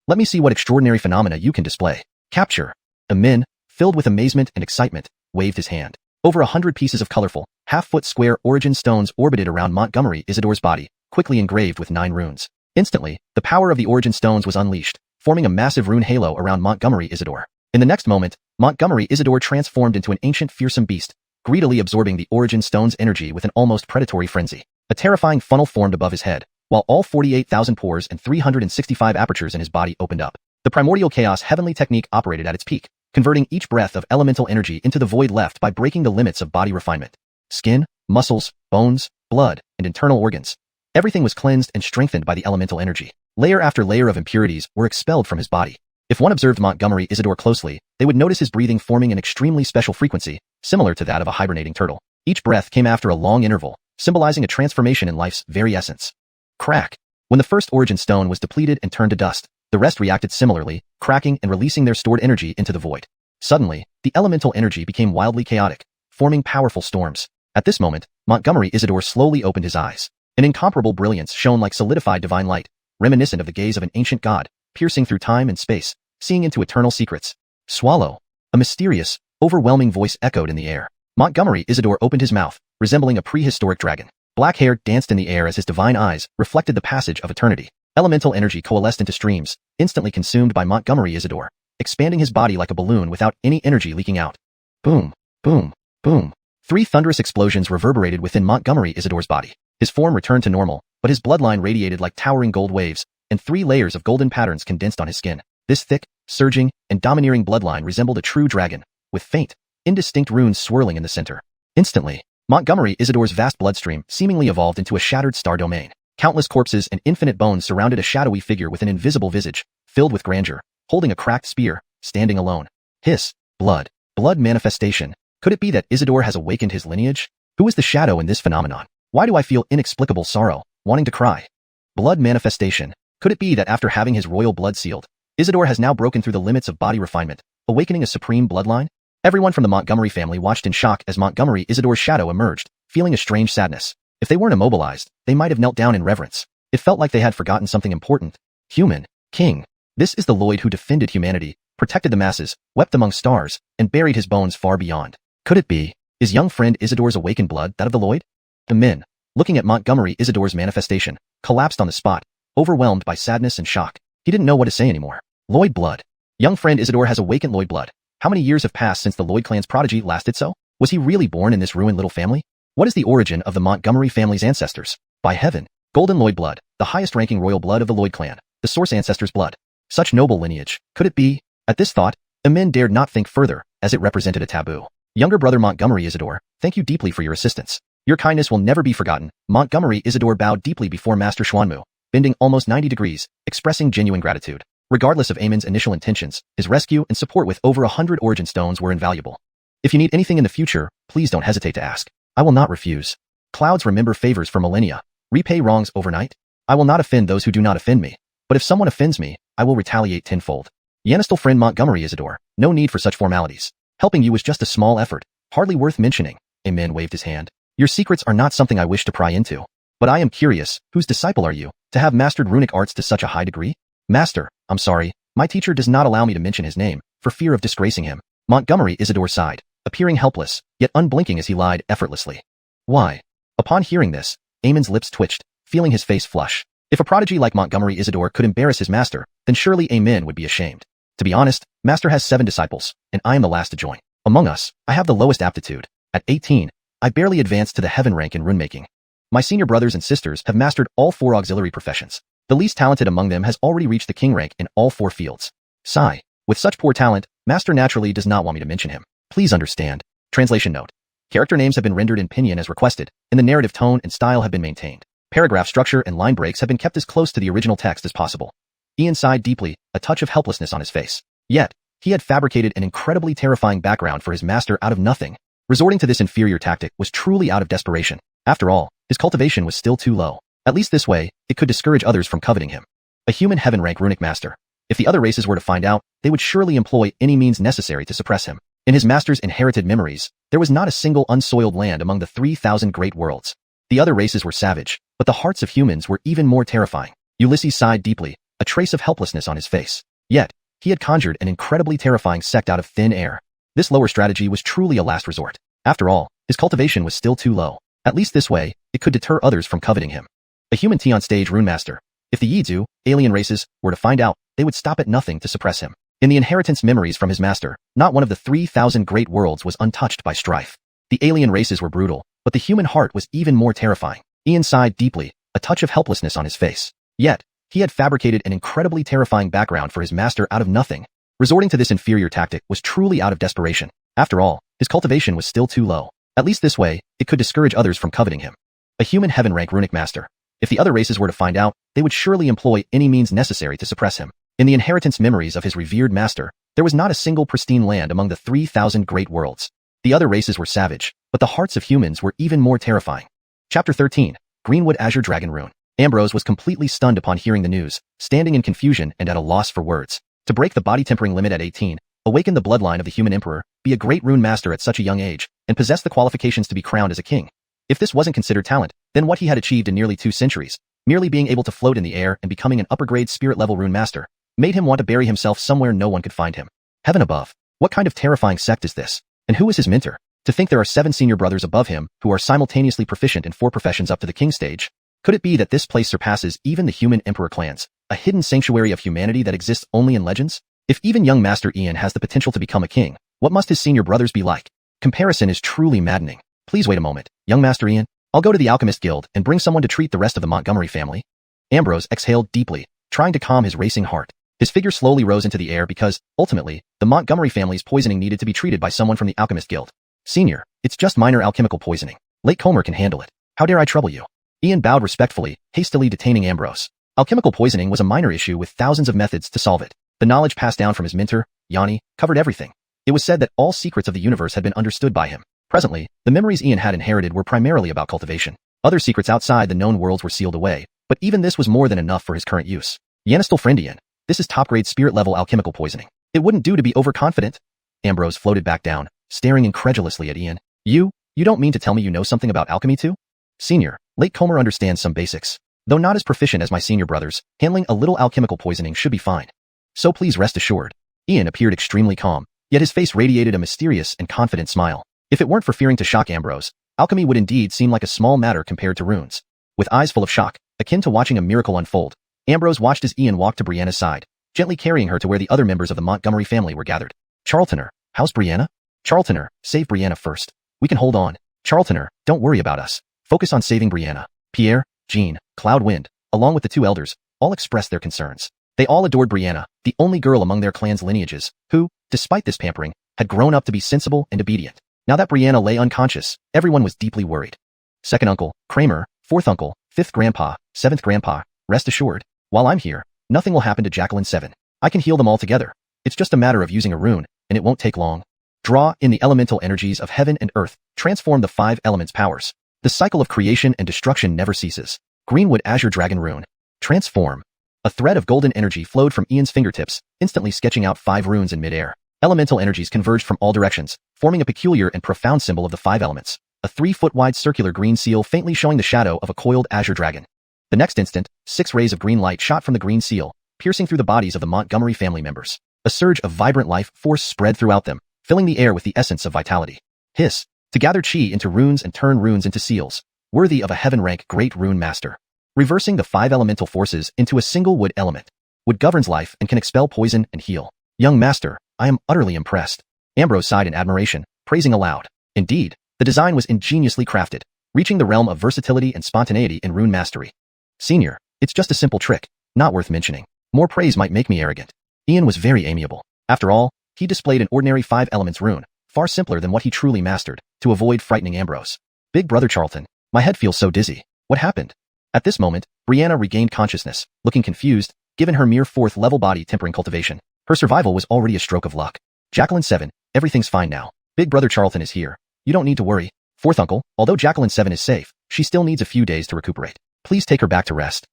Let me see what extraordinary phenomena you can display. Capture. Amin, filled with amazement and excitement, waved his hand. Over 100 pieces of colorful, half-foot square origin stones orbited around Montgomery Isidore's body, quickly engraved with 9 runes. Instantly, the power of the origin stones was unleashed, forming a massive rune halo around Montgomery Isidore. In the next moment, Montgomery Isidore transformed into an ancient fearsome beast, greedily absorbing the origin stone's energy with an almost predatory frenzy. A terrifying funnel formed above his head, while all 48,000 pores and 365 apertures in his body opened up. The primordial chaos heavenly technique operated at its peak, converting each breath of elemental energy into the void left by breaking the limits of body refinement. Skin, muscles, bones, blood, and internal organs. Everything was cleansed and strengthened by the elemental energy. Layer after layer of impurities were expelled from his body. If one observed Montgomery Isidore closely, they would notice his breathing forming an extremely special frequency, similar to that of a hibernating turtle. Each breath came after a long interval, symbolizing a transformation in life's very essence. Crack. When the first origin stone was depleted and turned to dust, the rest reacted similarly, cracking and releasing their stored energy into the void. Suddenly, the elemental energy became wildly chaotic, forming powerful storms. At this moment, Montgomery Isidore slowly opened his eyes. An incomparable brilliance shone like solidified divine light, reminiscent of the gaze of an ancient god, piercing through time and space, seeing into eternal secrets. Swallow. A mysterious, overwhelming voice echoed in the air. Montgomery Isidore opened his mouth, resembling a prehistoric dragon. Black hair danced in the air as his divine eyes reflected the passage of eternity. Elemental energy coalesced into streams, instantly consumed by Montgomery Isidore, expanding his body like a balloon without any energy leaking out. Boom, boom, boom. 3 thunderous explosions reverberated within Montgomery Isidore's body. His form returned to normal, but his bloodline radiated like towering gold waves, and 3 layers of golden patterns condensed on his skin. This thick, surging, and domineering bloodline resembled a true dragon, with faint, indistinct runes swirling in the center. Instantly, Montgomery Isidore's vast bloodstream seemingly evolved into a shattered star domain. Countless corpses and infinite bones surrounded a shadowy figure with an invisible visage, filled with grandeur, holding a cracked spear, standing alone. Hiss. Blood. Blood manifestation. Could it be that Isidore has awakened his lineage? Who is the shadow in this phenomenon? Why do I feel inexplicable sorrow, wanting to cry? Blood manifestation. Could it be that after having his royal blood sealed, Isidore has now broken through the limits of body refinement, awakening a supreme bloodline? Everyone from the Montgomery family watched in shock as Montgomery Isidore's shadow emerged, feeling a strange sadness. If they weren't immobilized, they might have knelt down in reverence. It felt like they had forgotten something important. Human. King. This is the Lloyd who defended humanity, protected the masses, wept among stars, and buried his bones far beyond. Could it be? Is young friend Isidore's awakened blood that of the Lloyd? The men, looking at Montgomery Isidore's manifestation, collapsed on the spot, overwhelmed by sadness and shock. He didn't know what to say anymore. Lloyd blood. Young friend Isidore has awakened Lloyd blood. How many years have passed since the Lloyd clan's prodigy lasted so? Was he really born in this ruined little family? What is the origin of the Montgomery family's ancestors? By heaven, Golden Lloyd blood, the highest-ranking royal blood of the Lloyd clan, the source ancestor's blood. Such noble lineage, could it be? At this thought, Amin dared not think further, as it represented a taboo. Younger brother Montgomery Isidore, thank you deeply for your assistance. Your kindness will never be forgotten. Montgomery Isidore bowed deeply before Master Xuanmu, bending almost 90 degrees, expressing genuine gratitude. Regardless of Amin's initial intentions, his rescue and support with over 100 origin stones were invaluable. If you need anything in the future, please don't hesitate to ask. I will not refuse. Clouds remember favors for millennia. Repay wrongs overnight. I will not offend those who do not offend me. But if someone offends me, I will retaliate tenfold. Yanistal friend Montgomery Isidore, no need for such formalities. Helping you was just a small effort, hardly worth mentioning. Amin waved his hand. Your secrets are not something I wish to pry into. But I am curious, whose disciple are you, to have mastered runic arts to such a high degree? Master, I'm sorry, my teacher does not allow me to mention his name, for fear of disgracing him. Montgomery Isidore sighed, appearing helpless, yet unblinking as he lied effortlessly. Why? Upon hearing this, Amin's lips twitched, feeling his face flush. If a prodigy like Montgomery Isidore could embarrass his master, then surely Amin would be ashamed. To be honest, master has 7 disciples, and I am the last to join. Among us, I have the lowest aptitude. At 18, I barely advanced to the heaven rank in runemaking. My senior brothers and sisters have mastered all 4 auxiliary professions. The least talented among them has already reached the king rank in all 4 fields. Sigh. With such poor talent, Master naturally does not want me to mention him. Please understand. Translation note. Character names have been rendered in pinyin as requested, and the narrative tone and style have been maintained. Paragraph structure and line breaks have been kept as close to the original text as possible. Ian sighed deeply, a touch of helplessness on his face. Yet, he had fabricated an incredibly terrifying background for his master out of nothing. Resorting to this inferior tactic was truly out of desperation. After all, his cultivation was still too low. At least this way, it could discourage others from coveting him. A human heaven rank runic master. If the other races were to find out, they would surely employ any means necessary to suppress him. In his master's inherited memories, there was not a single unsoiled land among the 3,000 great worlds. The other races were savage, but the hearts of humans were even more terrifying. Ulysses sighed deeply, a trace of helplessness on his face. Yet, he had conjured an incredibly terrifying sect out of thin air. This lower strategy was truly a last resort. After all, his cultivation was still too low. At least this way, it could deter others from coveting him. A human T-on stage rune master. If the Yizu, alien races, were to find out, they would stop at nothing to suppress him. In the inheritance memories from his master, not one of the 3,000 great worlds was untouched by strife. The alien races were brutal, but the human heart was even more terrifying. Ian sighed deeply, a touch of helplessness on his face. Yet, he had fabricated an incredibly terrifying background for his master out of nothing. Resorting to this inferior tactic was truly out of desperation. After all, his cultivation was still too low. At least this way, it could discourage others from coveting him. A human heaven rank runic master. If the other races were to find out, they would surely employ any means necessary to suppress him. In the inheritance memories of his revered master, there was not a single pristine land among the 3,000 great worlds. The other races were savage, but the hearts of humans were even more terrifying. Chapter 13. Greenwood Azure Dragon Rune. Ambrose was completely stunned upon hearing the news, standing in confusion and at a loss for words. To break the body tempering limit at 18, awaken the bloodline of the human emperor, be a great rune master at such a young age, and possess the qualifications to be crowned as a king. If this wasn't considered talent, then what he had achieved in nearly 2 centuries, merely being able to float in the air and becoming an upper-grade spirit-level rune master, made him want to bury himself somewhere no one could find him. Heaven above. What kind of terrifying sect is this? And who is his mentor? To think there are 7 senior brothers above him who are simultaneously proficient in 4 professions up to the king stage. Could it be that this place surpasses even the human emperor clans, a hidden sanctuary of humanity that exists only in legends? If even young Master Ian has the potential to become a king, what must his senior brothers be like? Comparison is truly maddening. Please wait a moment, young Master Ian. I'll go to the Alchemist Guild and bring someone to treat the rest of the Montgomery family. Ambrose exhaled deeply, trying to calm his racing heart. His figure slowly rose into the air because, ultimately, the Montgomery family's poisoning needed to be treated by someone from the Alchemist Guild. Senior, it's just minor alchemical poisoning. Late Comer can handle it. How dare I trouble you? Ian bowed respectfully, hastily detaining Ambrose. Alchemical poisoning was a minor issue with thousands of methods to solve it. The knowledge passed down from his mentor, Yanni, covered everything. It was said that all secrets of the universe had been understood by him. Presently, the memories Ian had inherited were primarily about cultivation. Other secrets outside the known worlds were sealed away, but even this was more than enough for his current use. Yanistal friend Ian, this is top-grade spirit-level alchemical poisoning. It wouldn't do to be overconfident. Ambrose floated back down, staring incredulously at Ian. You don't mean to tell me you know something about alchemy too? Senior, Late Comer understands some basics. Though not as proficient as my senior brothers, handling a little alchemical poisoning should be fine. So please rest assured. Ian appeared extremely calm, yet his face radiated a mysterious and confident smile. If it weren't for fearing to shock Ambrose, alchemy would indeed seem like a small matter compared to runes. With eyes full of shock, akin to watching a miracle unfold, Ambrose watched as Ian walked to Brianna's side, gently carrying her to where the other members of the Montgomery family were gathered. Charltoner, how's Brianna? Charltoner, save Brianna first. We can hold on. Charltoner, don't worry about us. Focus on saving Brianna. Pierre, Jean, Cloudwind, along with the 2 elders, all expressed their concerns. They all adored Brianna, the only girl among their clan's lineages, who, despite this pampering, had grown up to be sensible and obedient. Now that Brianna lay unconscious, everyone was deeply worried. Second uncle, Kramer, 4th uncle, 5th grandpa, 7th grandpa, rest assured, while I'm here, nothing will happen to Jacqueline 7. I can heal them all together. It's just a matter of using a rune, and it won't take long. Draw in the elemental energies of heaven and earth, transform the 5 elements' powers. The cycle of creation and destruction never ceases. Greenwood Azure Dragon Rune. Transform. A thread of golden energy flowed from Ian's fingertips, instantly sketching out 5 runes in midair. Elemental energies converged from all directions, forming a peculiar and profound symbol of the 5 elements. A 3-foot-wide circular green seal faintly showing the shadow of a coiled azure dragon. The next instant, 6 rays of green light shot from the green seal, piercing through the bodies of the Montgomery family members. A surge of vibrant life force spread throughout them, filling the air with the essence of vitality. Hiss. To gather chi into runes and turn runes into seals, worthy of a heaven-rank great rune master. Reversing the 5 elemental forces into a single wood element. Wood governs life and can expel poison and heal. Young master, I am utterly impressed. Ambrose sighed in admiration, praising aloud. Indeed, the design was ingeniously crafted, reaching the realm of versatility and spontaneity in rune mastery. Senior, it's just a simple trick, not worth mentioning. More praise might make me arrogant. Ian was very amiable. After all, he displayed an ordinary 5 elements rune, far simpler than what he truly mastered, to avoid frightening Ambrose. Big brother Charlton, my head feels so dizzy. What happened? At this moment, Brianna regained consciousness, looking confused, given her mere 4th level body tempering cultivation. Her survival was already a stroke of luck. Jacqueline 7, everything's fine now. Big brother Charlton is here. You don't need to worry. 4th uncle, although Jacqueline 7 is safe, she still needs a few days to recuperate. Please take her back to rest.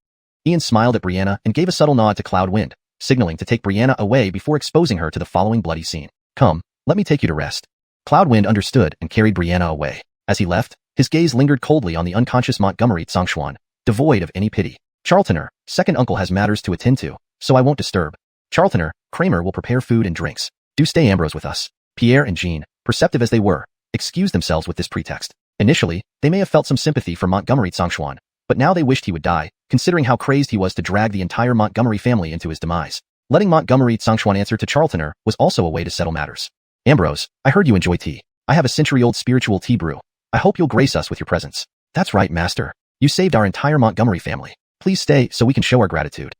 Ian smiled at Brianna and gave a subtle nod to Cloud Wind, signaling to take Brianna away before exposing her to the following bloody scene. Come, let me take you to rest. Cloud Wind understood and carried Brianna away. As he left, his gaze lingered coldly on the unconscious Montgomery Xianxia, devoid of any pity. Charltoner, 2nd uncle has matters to attend to, so I won't disturb. Charltoner, Kramer will prepare food and drinks. Do stay Ambrose with us. Pierre and Jean, perceptive as they were, excused themselves with this pretext. Initially, they may have felt some sympathy for Montgomery Xianxia, but now they wished he would die, considering how crazed he was to drag the entire Montgomery family into his demise. Letting Montgomery Xianxia answer to Charltoner was also a way to settle matters. Ambrose, I heard you enjoy tea. I have a century-old spiritual tea brew. I hope you'll grace us with your presence. That's right, master. You saved our entire Montgomery family. Please stay so we can show our gratitude.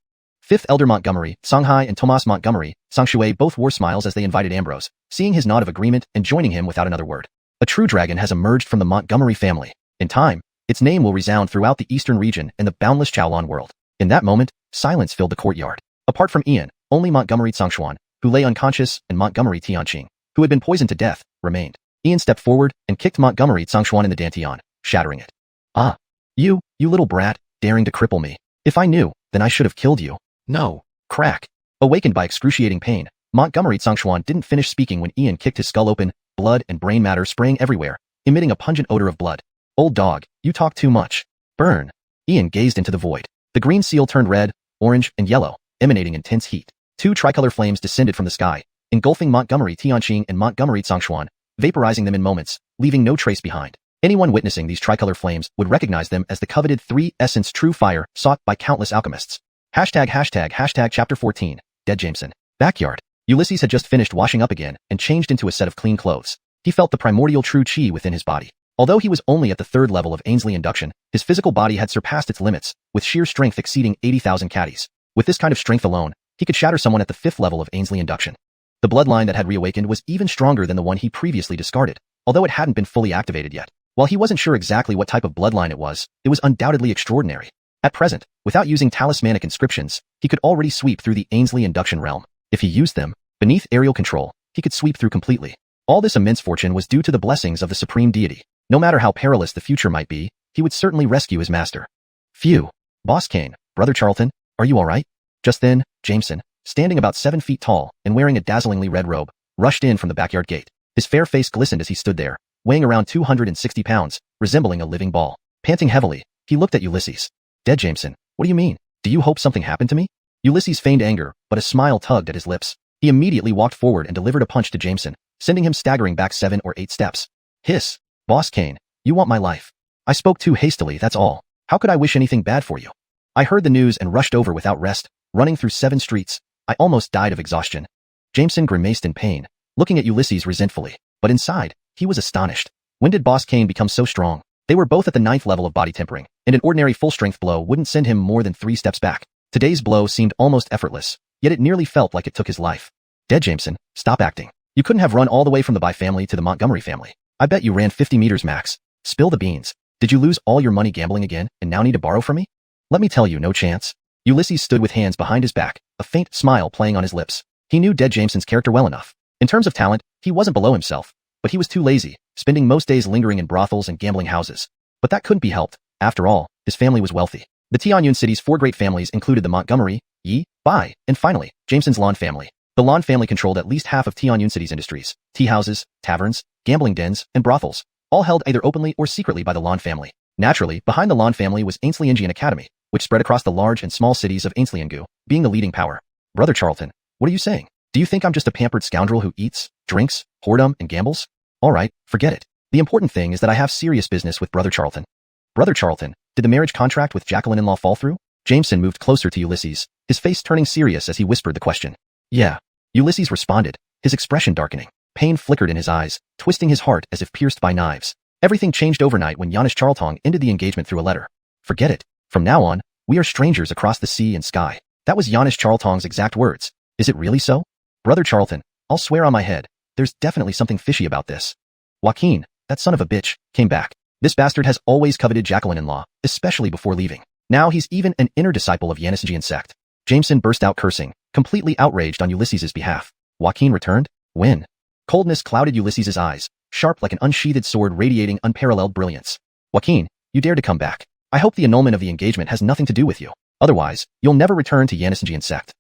5th Elder Montgomery, Songhai and Tomas Montgomery, Xiangshui both wore smiles as they invited Ambrose, seeing his nod of agreement and joining him without another word. A true dragon has emerged from the Montgomery family. In time, its name will resound throughout the eastern region and the boundless Canglan World. In that moment, silence filled the courtyard. Apart from Ian, only Montgomery Xianxia, who lay unconscious, and Montgomery Tianqing, who had been poisoned to death, remained. Ian stepped forward and kicked Montgomery Xianxia in the dantian, shattering it. Ah! You little brat, daring to cripple me. If I knew, then I should have killed you. No. Crack. Awakened by excruciating pain, Montgomery Xianxia didn't finish speaking when Ian kicked his skull open, blood and brain matter spraying everywhere, emitting a pungent odor of blood. Old dog, you talk too much. Burn. Ian gazed into the void. The green seal turned red, orange, and yellow, emanating intense heat. 2 tricolor flames descended from the sky, engulfing Montgomery Tianqing and Montgomery Xianxia, vaporizing them in moments, leaving no trace behind. Anyone witnessing these tricolor flames would recognize them as the coveted 3 essence true fire sought by countless alchemists. Hashtag chapter 14, Dead Jameson. Backyard. Ulysses had just finished washing up again and changed into a set of clean clothes. He felt the primordial true chi within his body. Although he was only at the 3rd level of Ainsley induction, his physical body had surpassed its limits, with sheer strength exceeding 80,000 caddies. With this kind of strength alone, he could shatter someone at the 5th level of Ainsley induction. The bloodline that had reawakened was even stronger than the one he previously discarded, although it hadn't been fully activated yet. While he wasn't sure exactly what type of bloodline it was undoubtedly extraordinary. At present, without using talismanic inscriptions, he could already sweep through the Ainsley induction realm. If he used them, beneath aerial control, he could sweep through completely. All this immense fortune was due to the blessings of the supreme deity. No matter how perilous the future might be, he would certainly rescue his master. Phew. Boss Kane, Brother Charlton, are you alright? Just then, Jameson, standing about 7 feet tall and wearing a dazzlingly red robe, rushed in from the backyard gate. His fair face glistened as he stood there, weighing around 260 pounds, resembling a living ball. Panting heavily, he looked at Ulysses. Dead Jameson, what do you mean? Do you hope something happened to me? Ulysses feigned anger, but a smile tugged at his lips. He immediately walked forward and delivered a punch to Jameson, sending him staggering back 7 or 8 steps. Hiss. Boss Kane, you want my life. I spoke too hastily, that's all. How could I wish anything bad for you? I heard the news and rushed over without rest, running through 7 streets. I almost died of exhaustion. Jameson grimaced in pain, looking at Ulysses resentfully, but inside, he was astonished. When did Boss Kane become so strong? They were both at the 9th level of body tempering, and an ordinary full-strength blow wouldn't send him more than 3 steps back. Today's blow seemed almost effortless, yet it nearly felt like it took his life. Dead Jameson, stop acting. You couldn't have run all the way from the Bai family to the Montgomery family. I bet you ran 50 meters max. Spill the beans. Did you lose all your money gambling again and now need to borrow from me? Let me tell you, no chance. Ulysses stood with hands behind his back, a faint smile playing on his lips. He knew Dead Jameson's character well enough. In terms of talent, he wasn't below himself, but he was too lazy, spending most days lingering in brothels and gambling houses. But that couldn't be helped. After all, his family was wealthy. The Tianyun city's 4 great families included the Montgomery, Yi, Bai, and finally, Jameson's Lon family. The Lon family controlled at least half of Tianyun city's industries: tea houses, taverns, gambling dens, and brothels, all held either openly or secretly by the Lon family. Naturally, behind the Lon family was Ainsley Indian Academy, which spread across the large and small cities of Ainsley and Gu, being the leading power. Brother Charlton, what are you saying? Do you think I'm just a pampered scoundrel who eats, drinks, whoredom, and gambles? Alright, forget it. The important thing is that I have serious business with Brother Charlton. Brother Charlton, did the marriage contract with Jacqueline-in-law fall through? Jameson moved closer to Ulysses, his face turning serious as he whispered the question. Yeah. Ulysses responded, his expression darkening. Pain flickered in his eyes, twisting his heart as if pierced by knives. Everything changed overnight when Yanish Charltong ended the engagement through a letter. Forget it. From now on, we are strangers across the sea and sky. That was Yanish Charltong's exact words. Is it really so? Brother Charlton, I'll swear on my head, there's definitely something fishy about this. Joaquin, that son of a bitch, came back. This bastard has always coveted Jacqueline-in-law, especially before leaving. Now he's even an inner disciple of Xianxian sect. Jameson burst out cursing, completely outraged on Ulysses's behalf. Joaquin returned? When? Coldness clouded Ulysses's eyes, sharp like an unsheathed sword radiating unparalleled brilliance. Joaquin, you dare to come back. I hope the annulment of the engagement has nothing to do with you. Otherwise, you'll never return to Xianxian sect.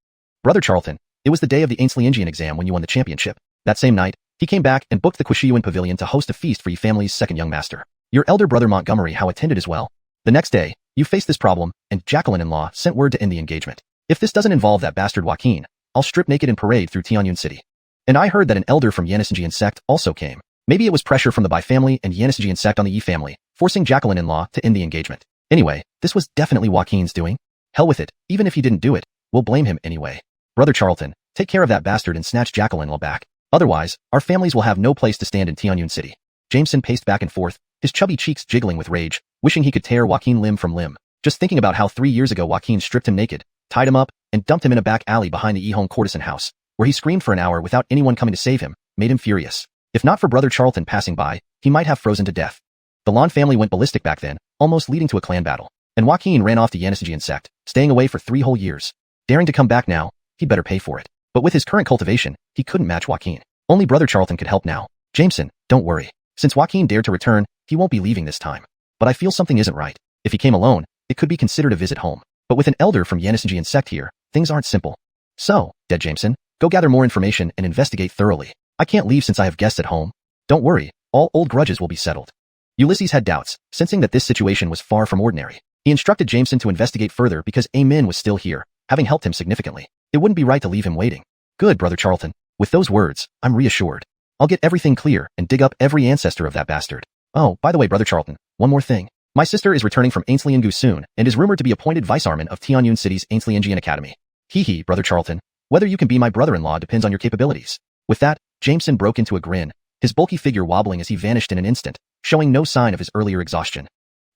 Brother Charlton, it was the day of the Lineage exam when you won the championship. That same night, he came back and booked the xiuxian pavilion to host a feast for your family's second young master. Your elder brother Montgomery How attended as well. The next day, you faced this problem, and Jacqueline-in-law sent word to end the engagement. If this doesn't involve that bastard Joaquin, I'll strip naked and parade through Tianyun City. And I heard that an elder from Xianxian sect also came. Maybe it was pressure from the Bai family and Xianxian sect on the Yi family, forcing Jacqueline-in-law to end the engagement. Anyway, this was definitely Joaquin's doing. Hell with it, even if he didn't do it, we'll blame him anyway. Brother Charlton, take care of that bastard and snatch Jacqueline-in-law back. Otherwise, our families will have no place to stand in Tianyun City. Jameson paced back and forth, his chubby cheeks jiggling with rage, wishing he could tear Joaquin limb from limb. Just thinking about how 3 years ago Joaquin stripped him naked, tied him up, and dumped him in a back alley behind the Yihong courtesan house, where he screamed for an hour without anyone coming to save him, made him furious. If not for Brother Charlton passing by, he might have frozen to death. The Lan family went ballistic back then, almost leading to a clan battle. And Joaquin ran off the Xianxian sect, staying away for 3 whole years. Daring to come back now, he'd better pay for it. But with his current cultivation, he couldn't match Joaquin. Only Brother Charlton could help now. Jameson, don't worry. Since Joaquin dared to return, he won't be leaving this time. But I feel something isn't right. If he came alone, it could be considered a visit home. But with an elder from Xianxian sect here, things aren't simple. So, Dead Jameson, go gather more information and investigate thoroughly. I can't leave since I have guests at home. Don't worry, all old grudges will be settled. Ulysses had doubts, sensing that this situation was far from ordinary. He instructed Jameson to investigate further because Amin was still here, having helped him significantly. It wouldn't be right to leave him waiting. Good, Brother Charlton. With those words, I'm reassured. I'll get everything clear and dig up every ancestor of that bastard. Oh, by the way, Brother Charlton, one more thing. My sister is returning from Ainsliangu soon and is rumored to be appointed vice-arman of Tianyun City's Ainsliangian Academy. Hee, Brother Charlton. Whether you can be my brother-in-law depends on your capabilities. With that, Jameson broke into a grin, his bulky figure wobbling as he vanished in an instant, showing no sign of his earlier exhaustion.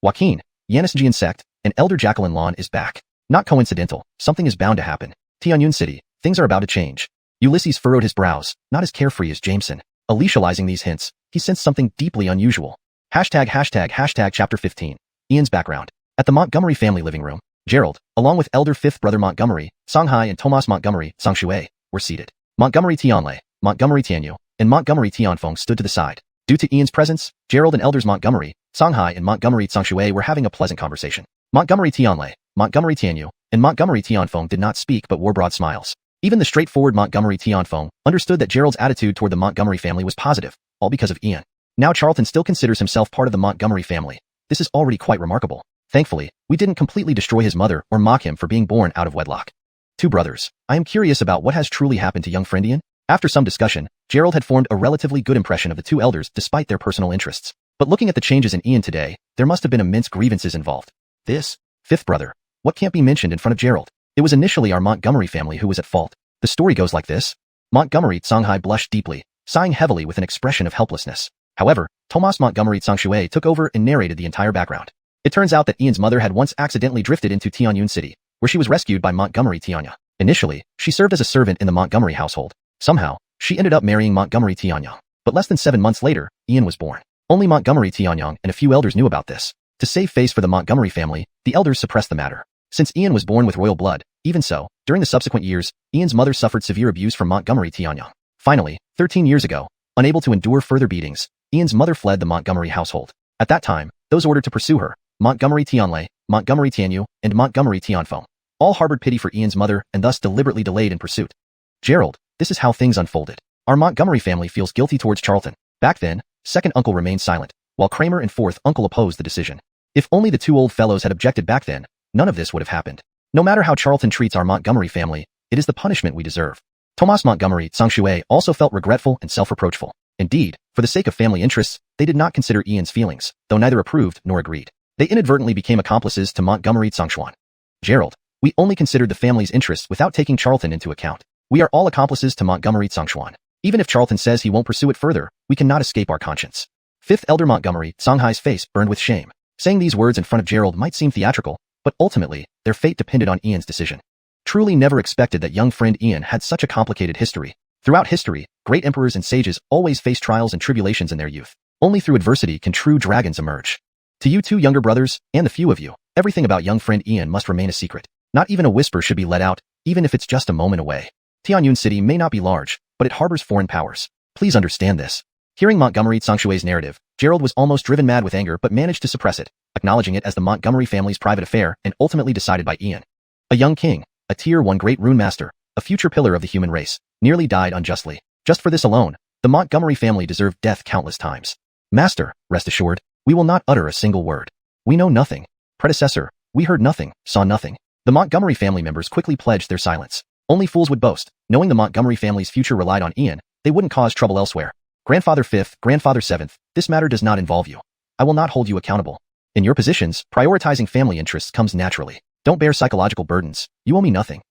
Joaquin, Xianxian sect, and Elder Jacqueline-Lan is back. Not coincidental, something is bound to happen. Tianyun City, things are about to change. Ulysses furrowed his brows, not as carefree as Jameson. Alicializing these hints, he sensed something deeply unusual. Hashtag chapter 15. Ian's background. At the Montgomery family living room, Gerald, along with elder fifth brother Montgomery, Songhai and Tomas Montgomery, Xianxia, were seated. Montgomery Tianlei, Montgomery Tianyu, and Montgomery Tianfeng stood to the side. Due to Ian's presence, Gerald and elders Montgomery, Songhai and Montgomery Xianxia were having a pleasant conversation. Montgomery Tianlei, Montgomery Tianyu, and Montgomery Tianfeng did not speak but wore broad smiles. Even the straightforward Montgomery Tianfeng understood that Gerald's attitude toward the Montgomery family was positive, all because of Ian. Now Charlton still considers himself part of the Montgomery family. This is already quite remarkable. Thankfully, we didn't completely destroy his mother or mock him for being born out of wedlock. Two brothers. I am curious about what has truly happened to young friend Ian. After some discussion, Gerald had formed a relatively good impression of the two elders despite their personal interests. But looking at the changes in Ian today, there must have been immense grievances involved. This, fifth brother, what can't be mentioned in front of Gerald? It was initially our Montgomery family who was at fault. The story goes like this. Montgomery Songhai blushed deeply, sighing heavily with an expression of helplessness. However, Tomas Montgomery Xianxia took over and narrated the entire background. It turns out that Ian's mother had once accidentally drifted into Tianyun City, where she was rescued by Montgomery Tianya. Initially, she served as a servant in the Montgomery household. Somehow, she ended up marrying Montgomery Tianyang. But less than 7 months later, Ian was born. Only Montgomery Tianyang and a few elders knew about this. To save face for the Montgomery family, the elders suppressed the matter. Since Ian was born with royal blood, even so, during the subsequent years, Ian's mother suffered severe abuse from Montgomery Tianyang. Finally, 13 years ago, unable to endure further beatings, Ian's mother fled the Montgomery household. At that time, those ordered to pursue her, Montgomery Tianlei, Montgomery Tianyu, and Montgomery Tianfeng, all harbored pity for Ian's mother and thus deliberately delayed in pursuit. Gerald, this is how things unfolded. Our Montgomery family feels guilty towards Charlton. Back then, second uncle remained silent, while Kramer and fourth uncle opposed the decision. If only the two old fellows had objected back then, none of this would have happened. No matter how Charlton treats our Montgomery family, it is the punishment we deserve. Tomas Montgomery Xianxia also felt regretful and self-reproachful. Indeed, for the sake of family interests, they did not consider Ian's feelings, though neither approved nor agreed. They inadvertently became accomplices to Montgomery Xianxuan. Gerald, we only considered the family's interests without taking Charlton into account. We are all accomplices to Montgomery Xianxuan. Even if Charlton says he won't pursue it further, we cannot escape our conscience. Fifth Elder Montgomery, Songhai's face burned with shame. Saying these words in front of Gerald might seem theatrical, but ultimately, their fate depended on Ian's decision. Truly never expected that young friend Ian had such a complicated history. Throughout history, great emperors and sages always face trials and tribulations in their youth. Only through adversity can true dragons emerge. To you two younger brothers, and the few of you, everything about young friend Ian must remain a secret. Not even a whisper should be let out, even if it's just a moment away. Tianyun City may not be large, but it harbors foreign powers. Please understand this. Hearing Montgomery Xiangshui's narrative, Gerald was almost driven mad with anger but managed to suppress it, acknowledging it as the Montgomery family's private affair and ultimately decided by Ian. A young king, a Tier 1 great rune master, a future pillar of the human race, nearly died unjustly. Just for this alone, the Montgomery family deserved death countless times. Master, rest assured, we will not utter a single word. We know nothing. Predecessor, we heard nothing, saw nothing. The Montgomery family members quickly pledged their silence. Only fools would boast. Knowing the Montgomery family's future relied on Ian, they wouldn't cause trouble elsewhere. Grandfather 5th, Grandfather 7th, this matter does not involve you. I will not hold you accountable. In your positions, prioritizing family interests comes naturally. Don't bear psychological burdens. You owe me nothing.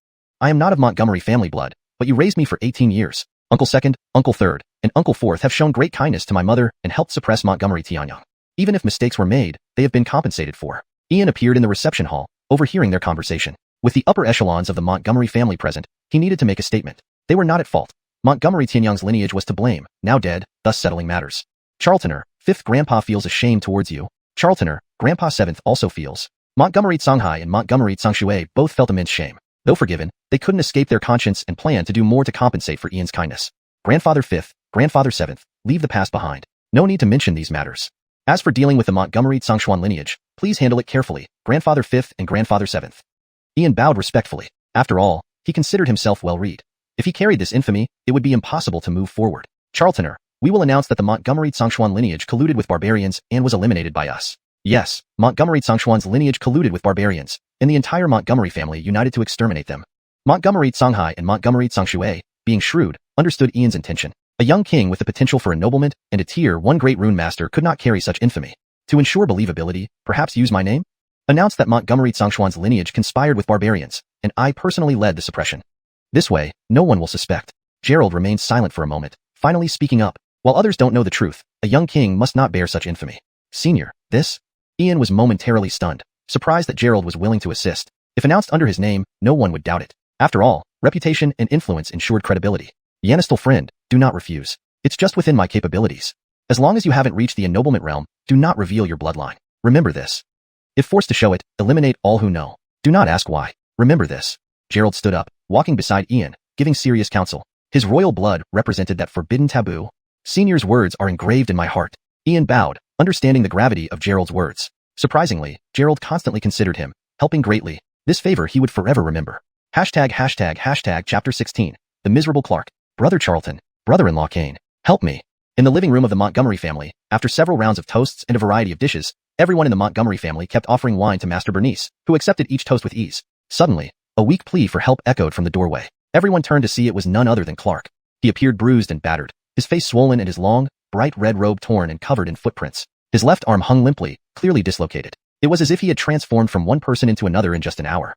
I am not of Montgomery family blood, but you raised me for 18 years. Uncle 2nd, Uncle 3rd, and Uncle 4th have shown great kindness to my mother and helped suppress Montgomery Tianyang. Even if mistakes were made, they have been compensated for. Ian appeared in the reception hall, overhearing their conversation. With the upper echelons of the Montgomery family present, he needed to make a statement. They were not at fault. Montgomery Tianyang's lineage was to blame, now dead, thus settling matters. Charltoner, 5th Grandpa feels ashamed towards you. Charltoner, Grandpa 7th also feels. Montgomery Songhai and Montgomery Xiangshui both felt immense shame. Though forgiven, they couldn't escape their conscience and planned to do more to compensate for Ian's kindness. Grandfather 5th, Grandfather 7th, leave the past behind. No need to mention these matters. As for dealing with the Montgomery Xiangshuan lineage, please handle it carefully, Grandfather 5th and Grandfather 7th. Ian bowed respectfully. After all, he considered himself well-read. If he carried this infamy, it would be impossible to move forward. Charltoner, we will announce that the Montgomery Xiangshuan lineage colluded with barbarians and was eliminated by us. Yes, Montgomery Xiangshuan's lineage colluded with barbarians, and the entire Montgomery family united to exterminate them. Montgomery Songhai and Montgomery Xiangshui, being shrewd, understood Ian's intention. A young king with the potential for ennoblement and a Tier 1 great rune master could not carry such infamy. To ensure believability, perhaps use my name? Announce that Montgomery Xiangshuan's lineage conspired with barbarians, and I personally led the suppression. This way, no one will suspect. Gerald remained silent for a moment, finally speaking up. While others don't know the truth, a young king must not bear such infamy. Senior, this? Ian was momentarily stunned, surprised that Gerald was willing to assist. If announced under his name, no one would doubt it. After all, reputation and influence ensured credibility. Yanistal friend, do not refuse. It's just within my capabilities. As long as you haven't reached the ennoblement realm, do not reveal your bloodline. Remember this. If forced to show it, eliminate all who know. Do not ask why. Remember this. Gerald stood up, walking beside Ian, giving serious counsel. His royal blood represented that forbidden taboo. Senior's words are engraved in my heart. Ian bowed, understanding the gravity of Gerald's words. Surprisingly, Gerald constantly considered him, helping greatly. This favor he would forever remember. Chapter 16. The Miserable Clark. Brother Charlton. Brother-in-law Kane. Help me. In the living room of the Montgomery family, after several rounds of toasts and a variety of dishes, everyone in the Montgomery family kept offering wine to Master Bernice, who accepted each toast with ease. Suddenly, a weak plea for help echoed from the doorway. Everyone turned to see it was none other than Clark. He appeared bruised and battered, his face swollen and his long, bright red robe torn and covered in footprints. His left arm hung limply, clearly dislocated. It was as if he had transformed from one person into another in just an hour.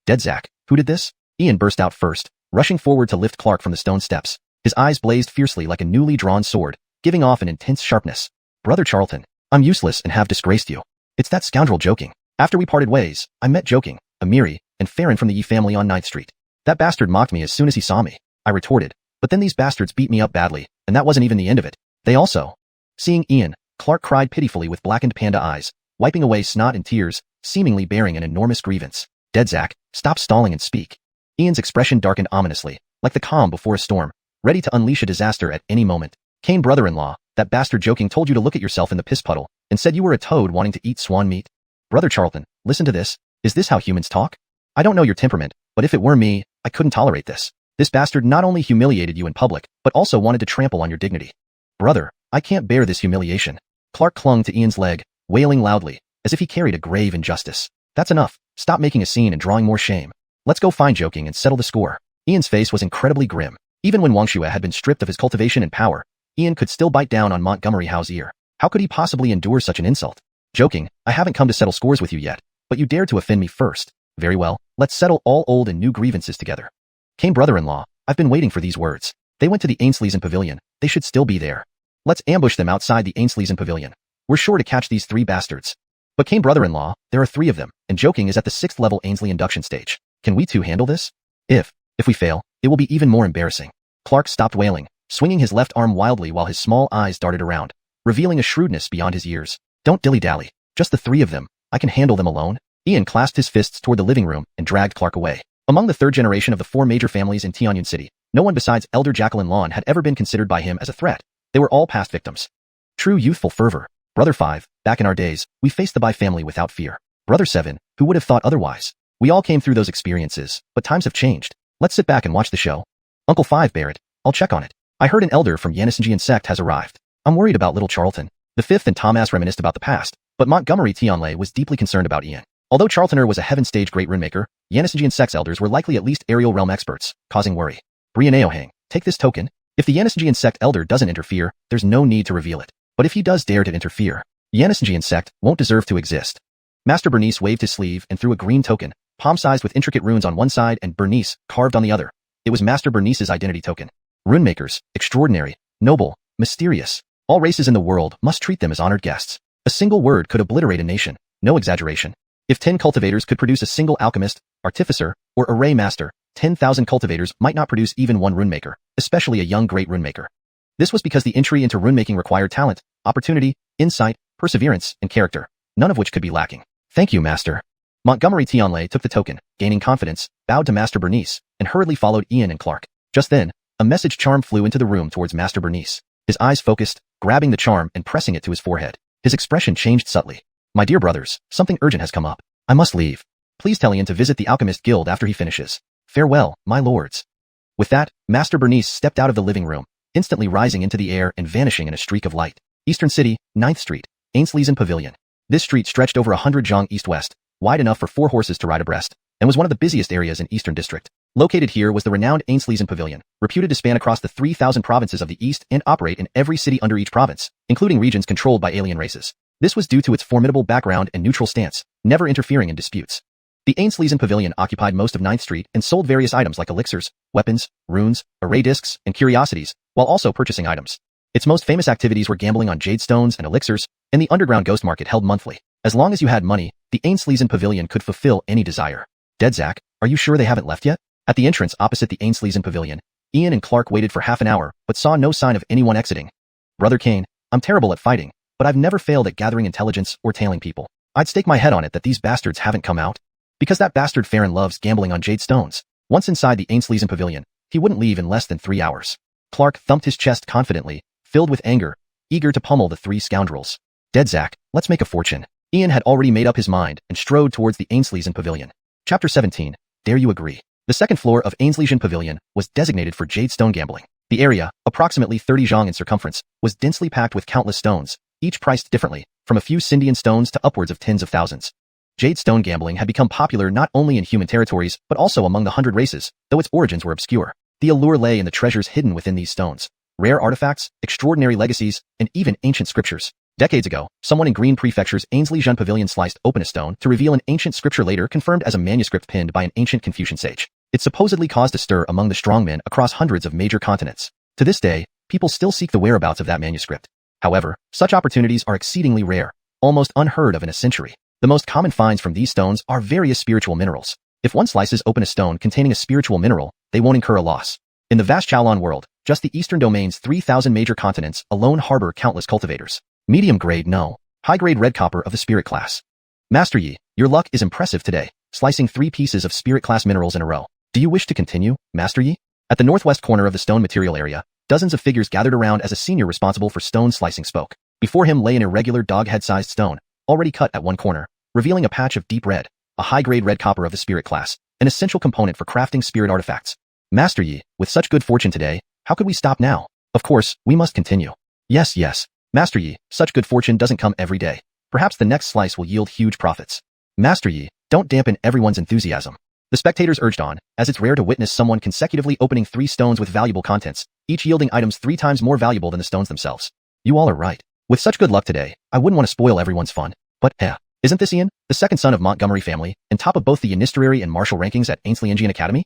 Dead Zach, who did this? Ian burst out first, rushing forward to lift Clark from the stone steps. His eyes blazed fiercely like a newly drawn sword, giving off an intense sharpness. Brother Charlton, I'm useless and have disgraced you. It's that scoundrel Joking. After we parted ways, I met Joking, Amiri, and Farron from the Yi family on 9th Street. That bastard mocked me as soon as he saw me. I retorted, but then these bastards beat me up badly, and that wasn't even the end of it. They also. Seeing Ian, Clark cried pitifully with blackened panda eyes, wiping away snot and tears, seemingly bearing an enormous grievance. Dead Zach, stop stalling and speak. Ian's expression darkened ominously, like the calm before a storm, ready to unleash a disaster at any moment. Kane brother-in-law, that bastard Joking told you to look at yourself in the piss puddle, and said you were a toad wanting to eat swan meat. Brother Charlton, listen to this. Is this how humans talk? I don't know your temperament, but if it were me, I couldn't tolerate this. This bastard not only humiliated you in public, but also wanted to trample on your dignity. Brother, I can't bear this humiliation. Clark clung to Ian's leg, wailing loudly, as if he carried a grave injustice. That's enough. Stop making a scene and drawing more shame. Let's go find Joking and settle the score. Ian's face was incredibly grim. Even when Wuxia had been stripped of his cultivation and power, Ian could still bite down on Montgomery Howe's ear. How could he possibly endure such an insult? Joking, I haven't come to settle scores with you yet, but you dared to offend me first. Very well, let's settle all old and new grievances together. Kane brother-in-law, I've been waiting for these words. They went to the Ainsleys Pavilion. They should still be there. Let's ambush them outside the Ainsleys Pavilion. We're sure to catch these 3 bastards. But Kane brother-in-law, there are 3 of them, and joking is at the 6th level Ainsley induction stage. Can we 2 handle this? If we fail, it will be even more embarrassing. Clark stopped wailing, swinging his left arm wildly while his small eyes darted around, revealing a shrewdness beyond his years. Don't dilly-dally. Just the 3 of them. I can handle them alone. Ian clasped his fists toward the living room and dragged Clark away. Among the 3rd generation of the 4 major families in Tianyuan City, no one besides Elder Jacqueline Lawn had ever been considered by him as a threat. They were all past victims. True youthful fervor. Brother 5, back in our days, we faced the Bai family without fear. Brother 7, who would have thought otherwise? We all came through those experiences, but times have changed. Let's sit back and watch the show. Uncle 5 Barrett, I'll check on it. I heard an elder from Xianxia sect has arrived. I'm worried about little Charlton. The 5th and Thomas reminisced about the past, but Montgomery Tianlei was deeply concerned about Ian. Although Charltoner was a heaven stage great runemaker, Xianxia sect's elders were likely at least aerial realm experts, causing worry. Brianeohang, take this token. If the Xianxia sect elder doesn't interfere, there's no need to reveal it. But if he does dare to interfere, Xianxia sect won't deserve to exist. Master Bernice waved his sleeve and threw a green token, palm-sized with intricate runes on one side and Bernice carved on the other. It was Master Bernice's identity token. Runemakers, extraordinary, noble, mysterious. All races in the world must treat them as honored guests. A single word could obliterate a nation, no exaggeration. If 10 cultivators could produce a single alchemist, artificer, or array master, 10,000 cultivators might not produce even one runemaker, especially a young great runemaker. This was because the entry into runemaking required talent, opportunity, insight, perseverance, and character, none of which could be lacking. Thank you, Master. Montgomery Tianlei took the token, gaining confidence, bowed to Master Bernice, and hurriedly followed Ian and Clark. Just then, a message charm flew into the room towards Master Bernice. His eyes focused, grabbing the charm and pressing it to his forehead. His expression changed subtly. My dear brothers, something urgent has come up. I must leave. Please tell Ian to visit the Alchemist Guild after he finishes. Farewell, my lords. With that, Master Bernice stepped out of the living room, instantly rising into the air and vanishing in a streak of light. Eastern City, 9th Street, Ainsleys Pavilion. This street stretched over 100 zhang east-west, wide enough for 4 horses to ride abreast, and was one of the busiest areas in Eastern District. Located here was the renowned Ainsleys Pavilion, reputed to span across the 3,000 provinces of the East and operate in every city under each province, including regions controlled by alien races. This was due to its formidable background and neutral stance, never interfering in disputes. The Ainsleys Pavilion occupied most of 9th Street and sold various items like elixirs, weapons, runes, array discs, and curiosities, while also purchasing items. Its most famous activities were gambling on jade stones and elixirs, and the underground ghost market held monthly. As long as you had money, the Ainsleys Pavilion could fulfill any desire. Dedzak, are you sure they haven't left yet? At the entrance opposite the Ainsleys Pavilion, Ian and Clark waited for half an hour, but saw no sign of anyone exiting. Brother Kane, I'm terrible at fighting, but I've never failed at gathering intelligence or tailing people. I'd stake my head on it that these bastards haven't come out. Because that bastard Farron loves gambling on jade stones. Once inside the Ainsleys Pavilion, he wouldn't leave in less than 3 hours. Clark thumped his chest confidently, filled with anger, eager to pummel the 3 scoundrels. Dedzak, let's make a fortune. Ian had already made up his mind and strode towards the Ainsleys Pavilion. Chapter 17. Dare you agree? The second floor of Ainsleys Pavilion was designated for jade stone gambling. The area, approximately 30 zhang in circumference, was densely packed with countless stones, each priced differently, from a few Sindian stones to upwards of tens of thousands. Jade stone gambling had become popular not only in human territories, but also among the 100 races, though its origins were obscure. The allure lay in the treasures hidden within these stones. Rare artifacts, extraordinary legacies, and even ancient scriptures. Decades ago, someone in Green Prefecture's Ainsleys Pavilion sliced open a stone to reveal an ancient scripture later confirmed as a manuscript pinned by an ancient Confucian sage. It supposedly caused a stir among the strongmen across hundreds of major continents. To this day, people still seek the whereabouts of that manuscript. However, such opportunities are exceedingly rare, almost unheard of in a century. The most common finds from these stones are various spiritual minerals. If one slices open a stone containing a spiritual mineral, they won't incur a loss. In the vast Canglan world, just the eastern domain's 3,000 major continents alone harbor countless cultivators. Medium grade no, high grade red copper of the spirit class. Master Yi, your luck is impressive today, slicing 3 pieces of spirit class minerals in a row. Do you wish to continue, Master Yi? At the northwest corner of the stone material area, dozens of figures gathered around as a senior responsible for stone slicing spoke. Before him lay an irregular dog-head-sized stone, already cut at one corner, revealing a patch of deep red, a high-grade red copper of the spirit class, an essential component for crafting spirit artifacts. Master Yi, with such good fortune today, how could we stop now? Of course, we must continue. Yes. Master Yi, such good fortune doesn't come every day. Perhaps the next slice will yield huge profits. Master Yi, don't dampen everyone's enthusiasm. The spectators urged on, as it's rare to witness someone consecutively opening 3 stones with valuable contents, each yielding items 3 times more valuable than the stones themselves. You all are right. With such good luck today, I wouldn't want to spoil everyone's fun. But, isn't this Ian, the second son of Montgomery family, and top of both the Unistary and martial rankings at Ainsleys Academy?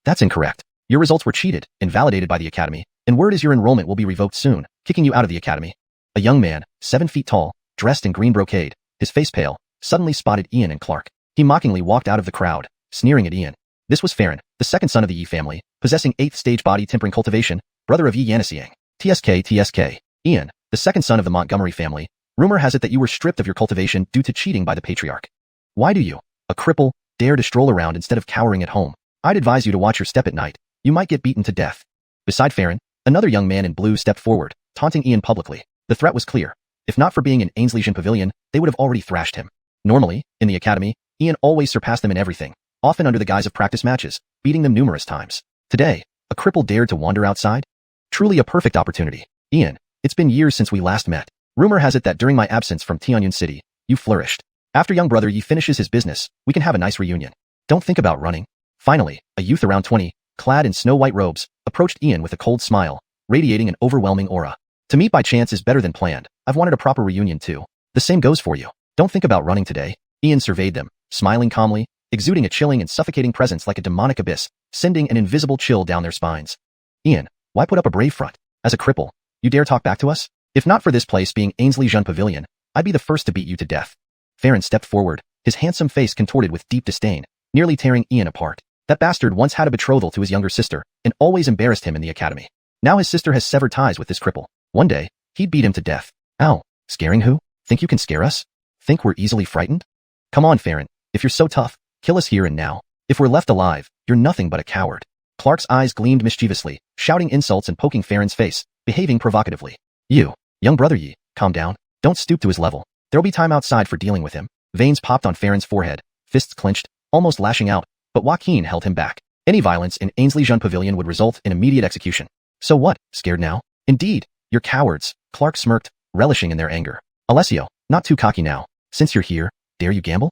That's incorrect. Your results were cheated, invalidated by the Academy, and word is your enrollment will be revoked soon, kicking you out of the academy. A young man, 7 feet tall, dressed in green brocade, his face pale, suddenly spotted Ian and Clark. He mockingly walked out of the crowd, sneering at Ian. This was Farron, the second son of the Yi family, possessing 8th stage body tempering cultivation, brother of Yi Yanxiang. TSK. Ian, the second son of the Montgomery family, rumor has it that you were stripped of your cultivation due to cheating by the patriarch. Why do you, a cripple, dare to stroll around instead of cowering at home? I'd advise you to watch your step at night. You might get beaten to death. Beside Farron, another young man in blue stepped forward, taunting Ian publicly. The threat was clear. If not for being in Ainsleysian Pavilion, they would have already thrashed him. Normally, in the academy, Ian always surpassed them in everything, often under the guise of practice matches, beating them numerous times. Today, a cripple dared to wander outside? Truly a perfect opportunity. Ian, it's been years since we last met. Rumor has it that during my absence from Tianyun City, you flourished. After young brother Yi finishes his business, we can have a nice reunion. Don't think about running. Finally, a youth around 20, clad in snow-white robes, approached Ian with a cold smile, radiating an overwhelming aura. To meet by chance is better than planned. I've wanted a proper reunion too. The same goes for you. Don't think about running today. Ian surveyed them, smiling calmly, exuding a chilling and suffocating presence like a demonic abyss, sending an invisible chill down their spines. Ian, why put up a brave front? As a cripple, you dare talk back to us? If not for this place being Ainsleysian Pavilion, I'd be the first to beat you to death. Farron stepped forward, his handsome face contorted with deep disdain, nearly tearing Ian apart. That bastard once had a betrothal to his younger sister, and always embarrassed him in the academy. Now his sister has severed ties with this cripple. One day, he'd beat him to death. Ow, scaring who? Think you can scare us? Think we're easily frightened? Come on, Farron, if you're so tough, kill us here and now. If we're left alive, you're nothing but a coward. Clark's eyes gleamed mischievously, shouting insults and poking Farron's face, behaving provocatively. You, young brother Yi, calm down. Don't stoop to his level. There'll be time outside for dealing with him. Veins popped on Farron's forehead, fists clenched, almost lashing out, but Joaquin held him back. Any violence in Ainsleysian Pavilion would result in immediate execution. So what, scared now? Indeed, you're cowards, Clark smirked, relishing in their anger. Alessio, not too cocky now. Since you're here, dare you gamble?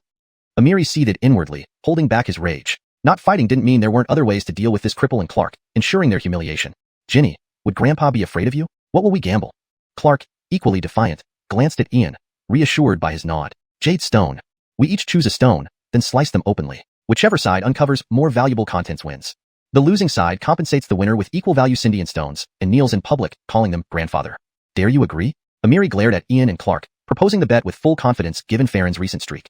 Amiri seethed inwardly, holding back his rage. Not fighting didn't mean there weren't other ways to deal with this cripple and Clark, ensuring their humiliation. Ginny, would Grandpa be afraid of you? What will we gamble? Clark, equally defiant, glanced at Ian, reassured by his nod. Jade stone. We each choose a stone, then slice them openly. Whichever side uncovers more valuable contents wins. The losing side compensates the winner with equal value Scindian stones, and kneels in public, calling them grandfather. Dare you agree? Amiri glared at Ian and Clark, proposing the bet with full confidence given Farron's recent streak.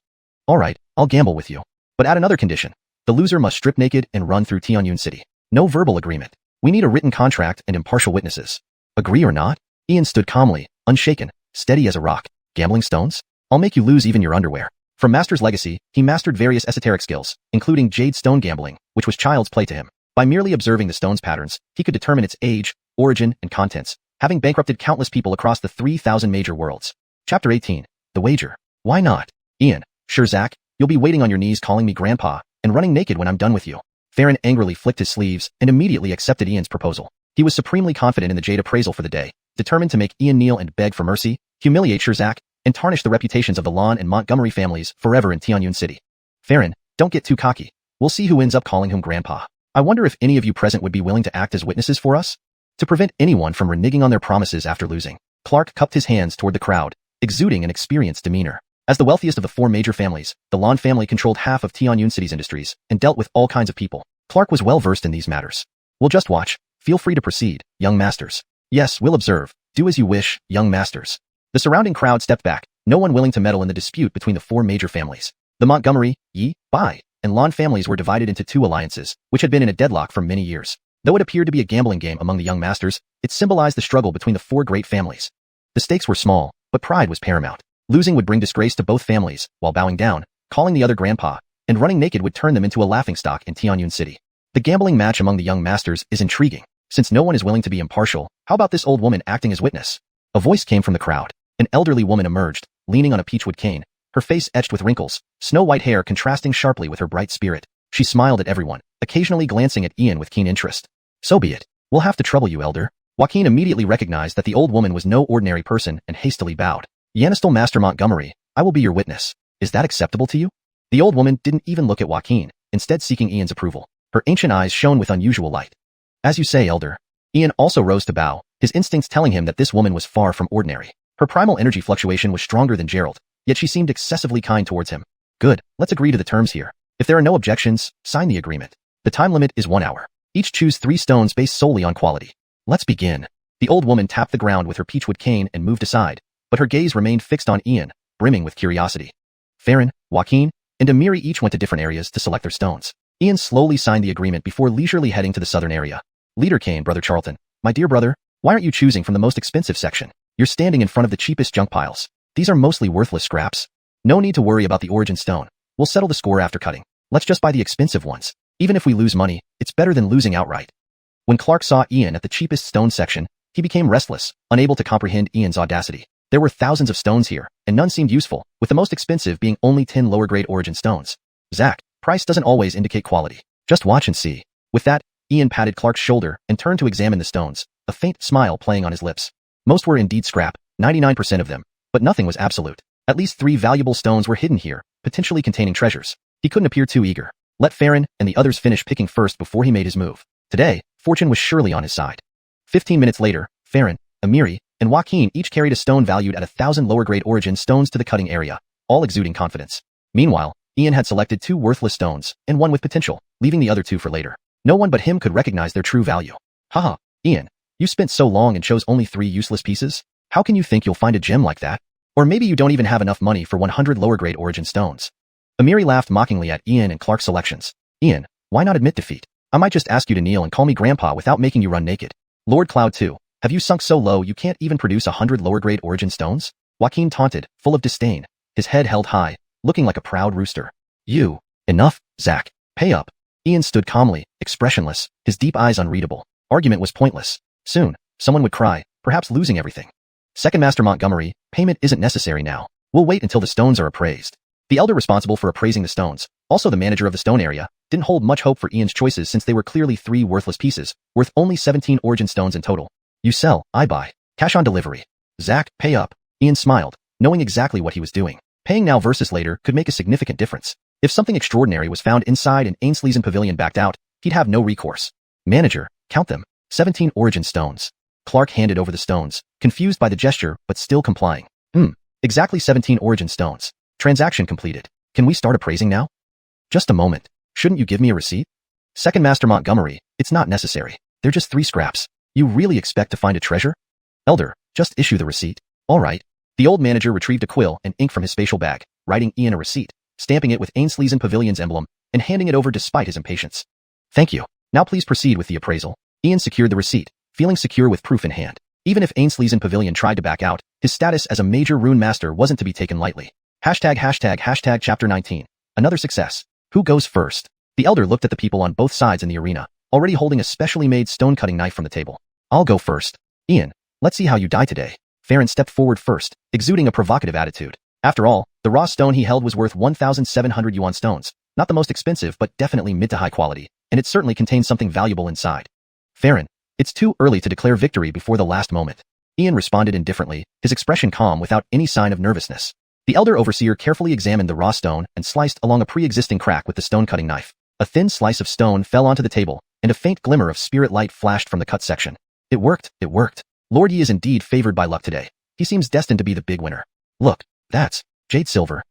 Alright, I'll gamble with you. But add another condition. The loser must strip naked and run through Tianyun City. No verbal agreement. We need a written contract and impartial witnesses. Agree or not? Ian stood calmly, unshaken, steady as a rock. Gambling stones? I'll make you lose even your underwear. From Master's Legacy, he mastered various esoteric skills, including jade stone gambling, which was child's play to him. By merely observing the stone's patterns, he could determine its age, origin, and contents, having bankrupted countless people across the 3,000 major worlds. Chapter 18. The Wager. Why not? Ian, sure Zach, you'll be waiting on your knees calling me grandpa, and running naked when I'm done with you. Farron angrily flicked his sleeves and immediately accepted Ian's proposal. He was supremely confident in the jade appraisal for the day, determined to make Ian kneel and beg for mercy, humiliate Shirzak, and tarnish the reputations of the Lon and Montgomery families forever in Tianyun City. Farron, don't get too cocky. We'll see who ends up calling him grandpa. I wonder if any of you present would be willing to act as witnesses for us? To prevent anyone from reneging on their promises after losing. Clark cupped his hands toward the crowd, exuding an experienced demeanor. As the wealthiest of the 4 major families, the Lon family controlled half of Tianyun City's industries and dealt with all kinds of people. Clark was well versed in these matters. We'll just watch. Feel free to proceed, young masters. Yes, we'll observe. Do as you wish, young masters. The surrounding crowd stepped back, no one willing to meddle in the dispute between the 4 major families. The Montgomery, Yi, Bai, and Lon families were divided into 2 alliances, which had been in a deadlock for many years. Though it appeared to be a gambling game among the young masters, it symbolized the struggle between the 4 great families. The stakes were small, but pride was paramount. Losing would bring disgrace to both families, while bowing down, calling the other grandpa, and running naked would turn them into a laughingstock in Tianyun City. The gambling match among the young masters is intriguing. Since no one is willing to be impartial, how about this old woman acting as witness? A voice came from the crowd. An elderly woman emerged, leaning on a peachwood cane, her face etched with wrinkles, snow-white hair contrasting sharply with her bright spirit. She smiled at everyone, occasionally glancing at Ian with keen interest. So be it. We'll have to trouble you, elder. Joaquin immediately recognized that the old woman was no ordinary person and hastily bowed. Yanistal Master Montgomery, I will be your witness. Is that acceptable to you? The old woman didn't even look at Joaquin, instead seeking Ian's approval. Her ancient eyes shone with unusual light. As you say, elder. Ian also rose to bow, his instincts telling him that this woman was far from ordinary. Her primal energy fluctuation was stronger than Gerald, yet she seemed excessively kind towards him. Good, let's agree to the terms here. If there are no objections, sign the agreement. The time limit is 1 hour. Each choose 3 stones based solely on quality. Let's begin. The old woman tapped the ground with her peachwood cane and moved aside, but her gaze remained fixed on Ian, brimming with curiosity. Farron, Joaquin, and Amiri each went to different areas to select their stones. Ian slowly signed the agreement before leisurely heading to the southern area. Leader Kane, Brother Charlton. My dear brother, why aren't you choosing from the most expensive section? You're standing in front of the cheapest junk piles. These are mostly worthless scraps. No need to worry about the origin stone. We'll settle the score after cutting. Let's just buy the expensive ones. Even if we lose money, it's better than losing outright. When Clark saw Ian at the cheapest stone section, he became restless, unable to comprehend Ian's audacity. There were thousands of stones here, and none seemed useful, with the most expensive being only 10 lower-grade origin stones. Zach, price doesn't always indicate quality. Just watch and see. With that, Ian patted Clark's shoulder and turned to examine the stones, a faint smile playing on his lips. Most were indeed scrap, 99% of them, but nothing was absolute. At least 3 valuable stones were hidden here, potentially containing treasures. He couldn't appear too eager. Let Farron and the others finish picking first before he made his move. Today, fortune was surely on his side. 15 minutes later, Farron, Amiri, and Joaquin each carried a stone valued at 1,000 lower-grade origin stones to the cutting area, all exuding confidence. Meanwhile, Ian had selected 2 worthless stones and 1 with potential, leaving the other 2 for later. No one but him could recognize their true value. Haha, Ian, you spent so long and chose only 3 useless pieces? How can you think you'll find a gem like that? Or maybe you don't even have enough money for 100 lower-grade origin stones. Amiri laughed mockingly at Ian and Clark's selections. Ian, why not admit defeat? I might just ask you to kneel and call me Grandpa without making you run naked. Lord Cloud too. Have you sunk so low you can't even produce 100 lower-grade origin stones? Joaquin taunted, full of disdain, his head held high, looking like a proud rooster. You. Enough, Zach. Pay up. Ian stood calmly, expressionless, his deep eyes unreadable. Argument was pointless. Soon, someone would cry, perhaps losing everything. Second Master Montgomery, payment isn't necessary now. We'll wait until the stones are appraised. The elder responsible for appraising the stones, also the manager of the stone area, didn't hold much hope for Ian's choices since they were clearly 3 worthless pieces, worth only 17 origin stones in total. You sell, I buy. Cash on delivery. Zach, pay up. Ian smiled, knowing exactly what he was doing. Paying now versus later could make a significant difference. If something extraordinary was found inside and Ainsley's pavilion backed out, he'd have no recourse. Manager, count them. 17 origin stones. Clark handed over the stones, confused by the gesture but still complying. Exactly 17 origin stones. Transaction completed. Can we start appraising now? Just a moment. Shouldn't you give me a receipt? Second Master Montgomery, it's not necessary. They're just 3 scraps. You really expect to find a treasure? Elder, just issue the receipt. All right. The old manager retrieved a quill and ink from his spatial bag, writing Ian a receipt, stamping it with Ainsley's Pavilion's emblem, and handing it over despite his impatience. Thank you. Now please proceed with the appraisal. Ian secured the receipt, feeling secure with proof in hand. Even if Ainsley's Pavilion tried to back out, his status as a major rune master wasn't to be taken lightly. Hashtag chapter 19. Another success. Who goes first? The elder looked at the people on both sides in the arena, already holding a specially made stone-cutting knife from the table. I'll go first. Ian, let's see how you die today. Farron stepped forward first, exuding a provocative attitude. After all, the raw stone he held was worth 1,700 yuan stones, not the most expensive but definitely mid to high quality, and it certainly contained something valuable inside. Farron, it's too early to declare victory before the last moment. Ian responded indifferently, his expression calm without any sign of nervousness. The elder overseer carefully examined the raw stone and sliced along a pre-existing crack with the stone-cutting knife. A thin slice of stone fell onto the table, and a faint glimmer of spirit light flashed from the cut section. It worked. Lord Yi is indeed favored by luck today. He seems destined to be the big winner. Look, that's jade silver,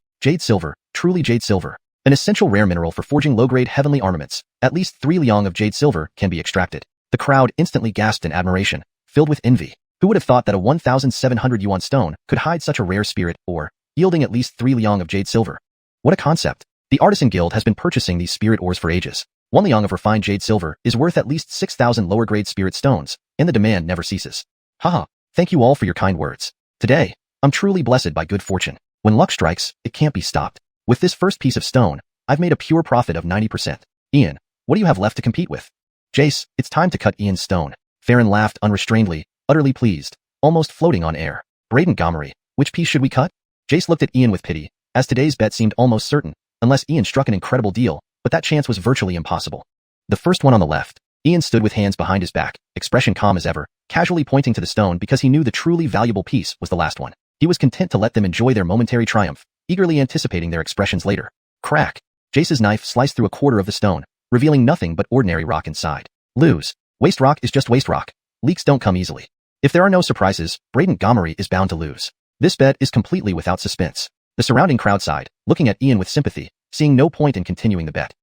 truly jade silver. An essential rare mineral for forging low-grade heavenly armaments. At least 3 liang of jade silver can be extracted. The crowd instantly gasped in admiration, filled with envy. Who would have thought that a 1,700 yuan stone could hide such a rare spirit ore, yielding at least 3 liang of jade silver? What a concept. The Artisan Guild has been purchasing these spirit ores for ages. 1 liang of refined jade silver is worth at least 6,000 lower-grade spirit stones, and the demand never ceases. Haha, thank you all for your kind words. Today, I'm truly blessed by good fortune. When luck strikes, it can't be stopped. With this first piece of stone, I've made a pure profit of 90%. Ian, what do you have left to compete with? Jace, it's time to cut Ian's stone. Farron laughed unrestrainedly, utterly pleased, almost floating on air. Braden Gomery, which piece should we cut? Jace looked at Ian with pity, as today's bet seemed almost certain, unless Ian struck an incredible deal, but that chance was virtually impossible. The first one on the left. Ian stood with hands behind his back, expression calm as ever, casually pointing to the stone because he knew the truly valuable piece was the last one. He was content to let them enjoy their momentary triumph, eagerly anticipating their expressions later. Crack! Jace's knife sliced through a quarter of the stone, revealing nothing but ordinary rock inside. Lose. Waste rock is just waste rock. Leaks don't come easily. If there are no surprises, Braden Gomery is bound to lose. This bet is completely without suspense. The surrounding crowd sighed, looking at Ian with sympathy, seeing no point in continuing the bet.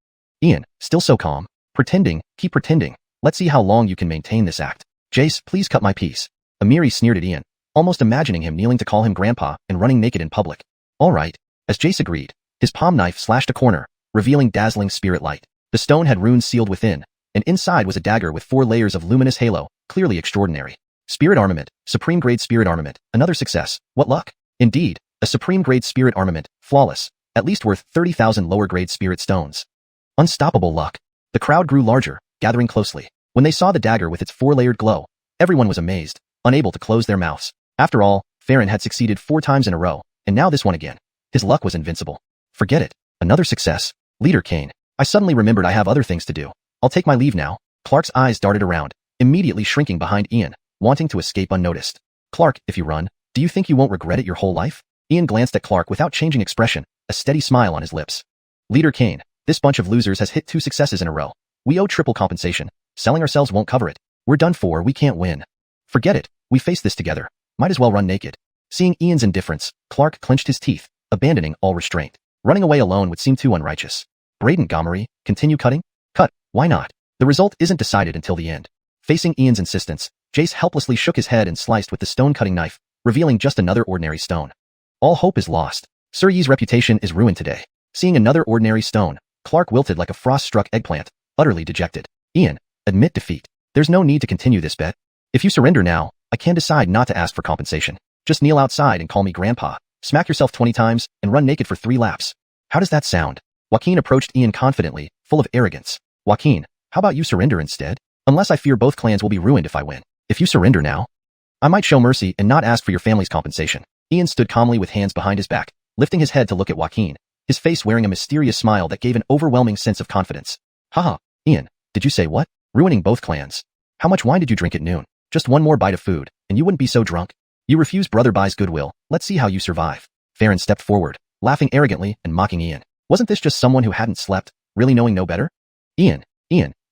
Ian, still so calm. Pretending, keep pretending. Let's see how long you can maintain this act. Jace, please cut my piece. Amiri sneered at Ian, almost imagining him kneeling to call him grandpa and running naked in public. All right. As Jace agreed, his palm knife slashed a corner, revealing dazzling spirit light. The stone had runes sealed within, and inside was a dagger with 4 layers of luminous halo, clearly extraordinary. Spirit armament, supreme grade spirit armament, another success. What luck? Indeed, a supreme grade spirit armament, flawless, at least worth 30,000 lower grade spirit stones. Unstoppable luck. The crowd grew larger, gathering closely. When they saw the dagger with its 4-layered glow, everyone was amazed, unable to close their mouths. After all, Farron had succeeded 4 times in a row, and now this one again. His luck was invincible. Forget it. Another success. Leader Kane. I suddenly remembered I have other things to do. I'll take my leave now. Clark's eyes darted around, immediately shrinking behind Ian, wanting to escape unnoticed. Clark, if you run, do you think you won't regret it your whole life? Ian glanced at Clark without changing expression, a steady smile on his lips. Leader Kane, this bunch of losers has hit 2 successes in a row. We owe triple compensation. Selling ourselves won't cover it. We're done for, we can't win. Forget it, we face this together. Might as well run naked. Seeing Ian's indifference, Clark clenched his teeth, abandoning all restraint. Running away alone would seem too unrighteous. Braden Montgomery, continue cutting? Cut, why not? The result isn't decided until the end. Facing Ian's insistence, Jace helplessly shook his head and sliced with the stone-cutting knife, revealing just another ordinary stone. All hope is lost. Sir Yi's reputation is ruined today. Seeing another ordinary stone, Clark wilted like a frost-struck eggplant, utterly dejected. Ian, admit defeat. There's no need to continue this bet. If you surrender now, I can decide not to ask for compensation. Just kneel outside and call me grandpa. Smack yourself 20 times and run naked for 3 laps. How does that sound? Joaquin approached Ian confidently, full of arrogance. Joaquin, how about you surrender instead? Unless I fear both clans will be ruined if I win. If you surrender now, I might show mercy and not ask for your family's compensation. Ian stood calmly with hands behind his back, lifting his head to look at Joaquin, his face wearing a mysterious smile that gave an overwhelming sense of confidence. Haha, Ian, did you say what? Ruining both clans. How much wine did you drink at noon? Just one more bite of food, and you wouldn't be so drunk. You refuse brother buys goodwill. Let's see how you survive. Farron stepped forward, laughing arrogantly and mocking Ian. Wasn't this just someone who hadn't slept, really knowing no better? Ian,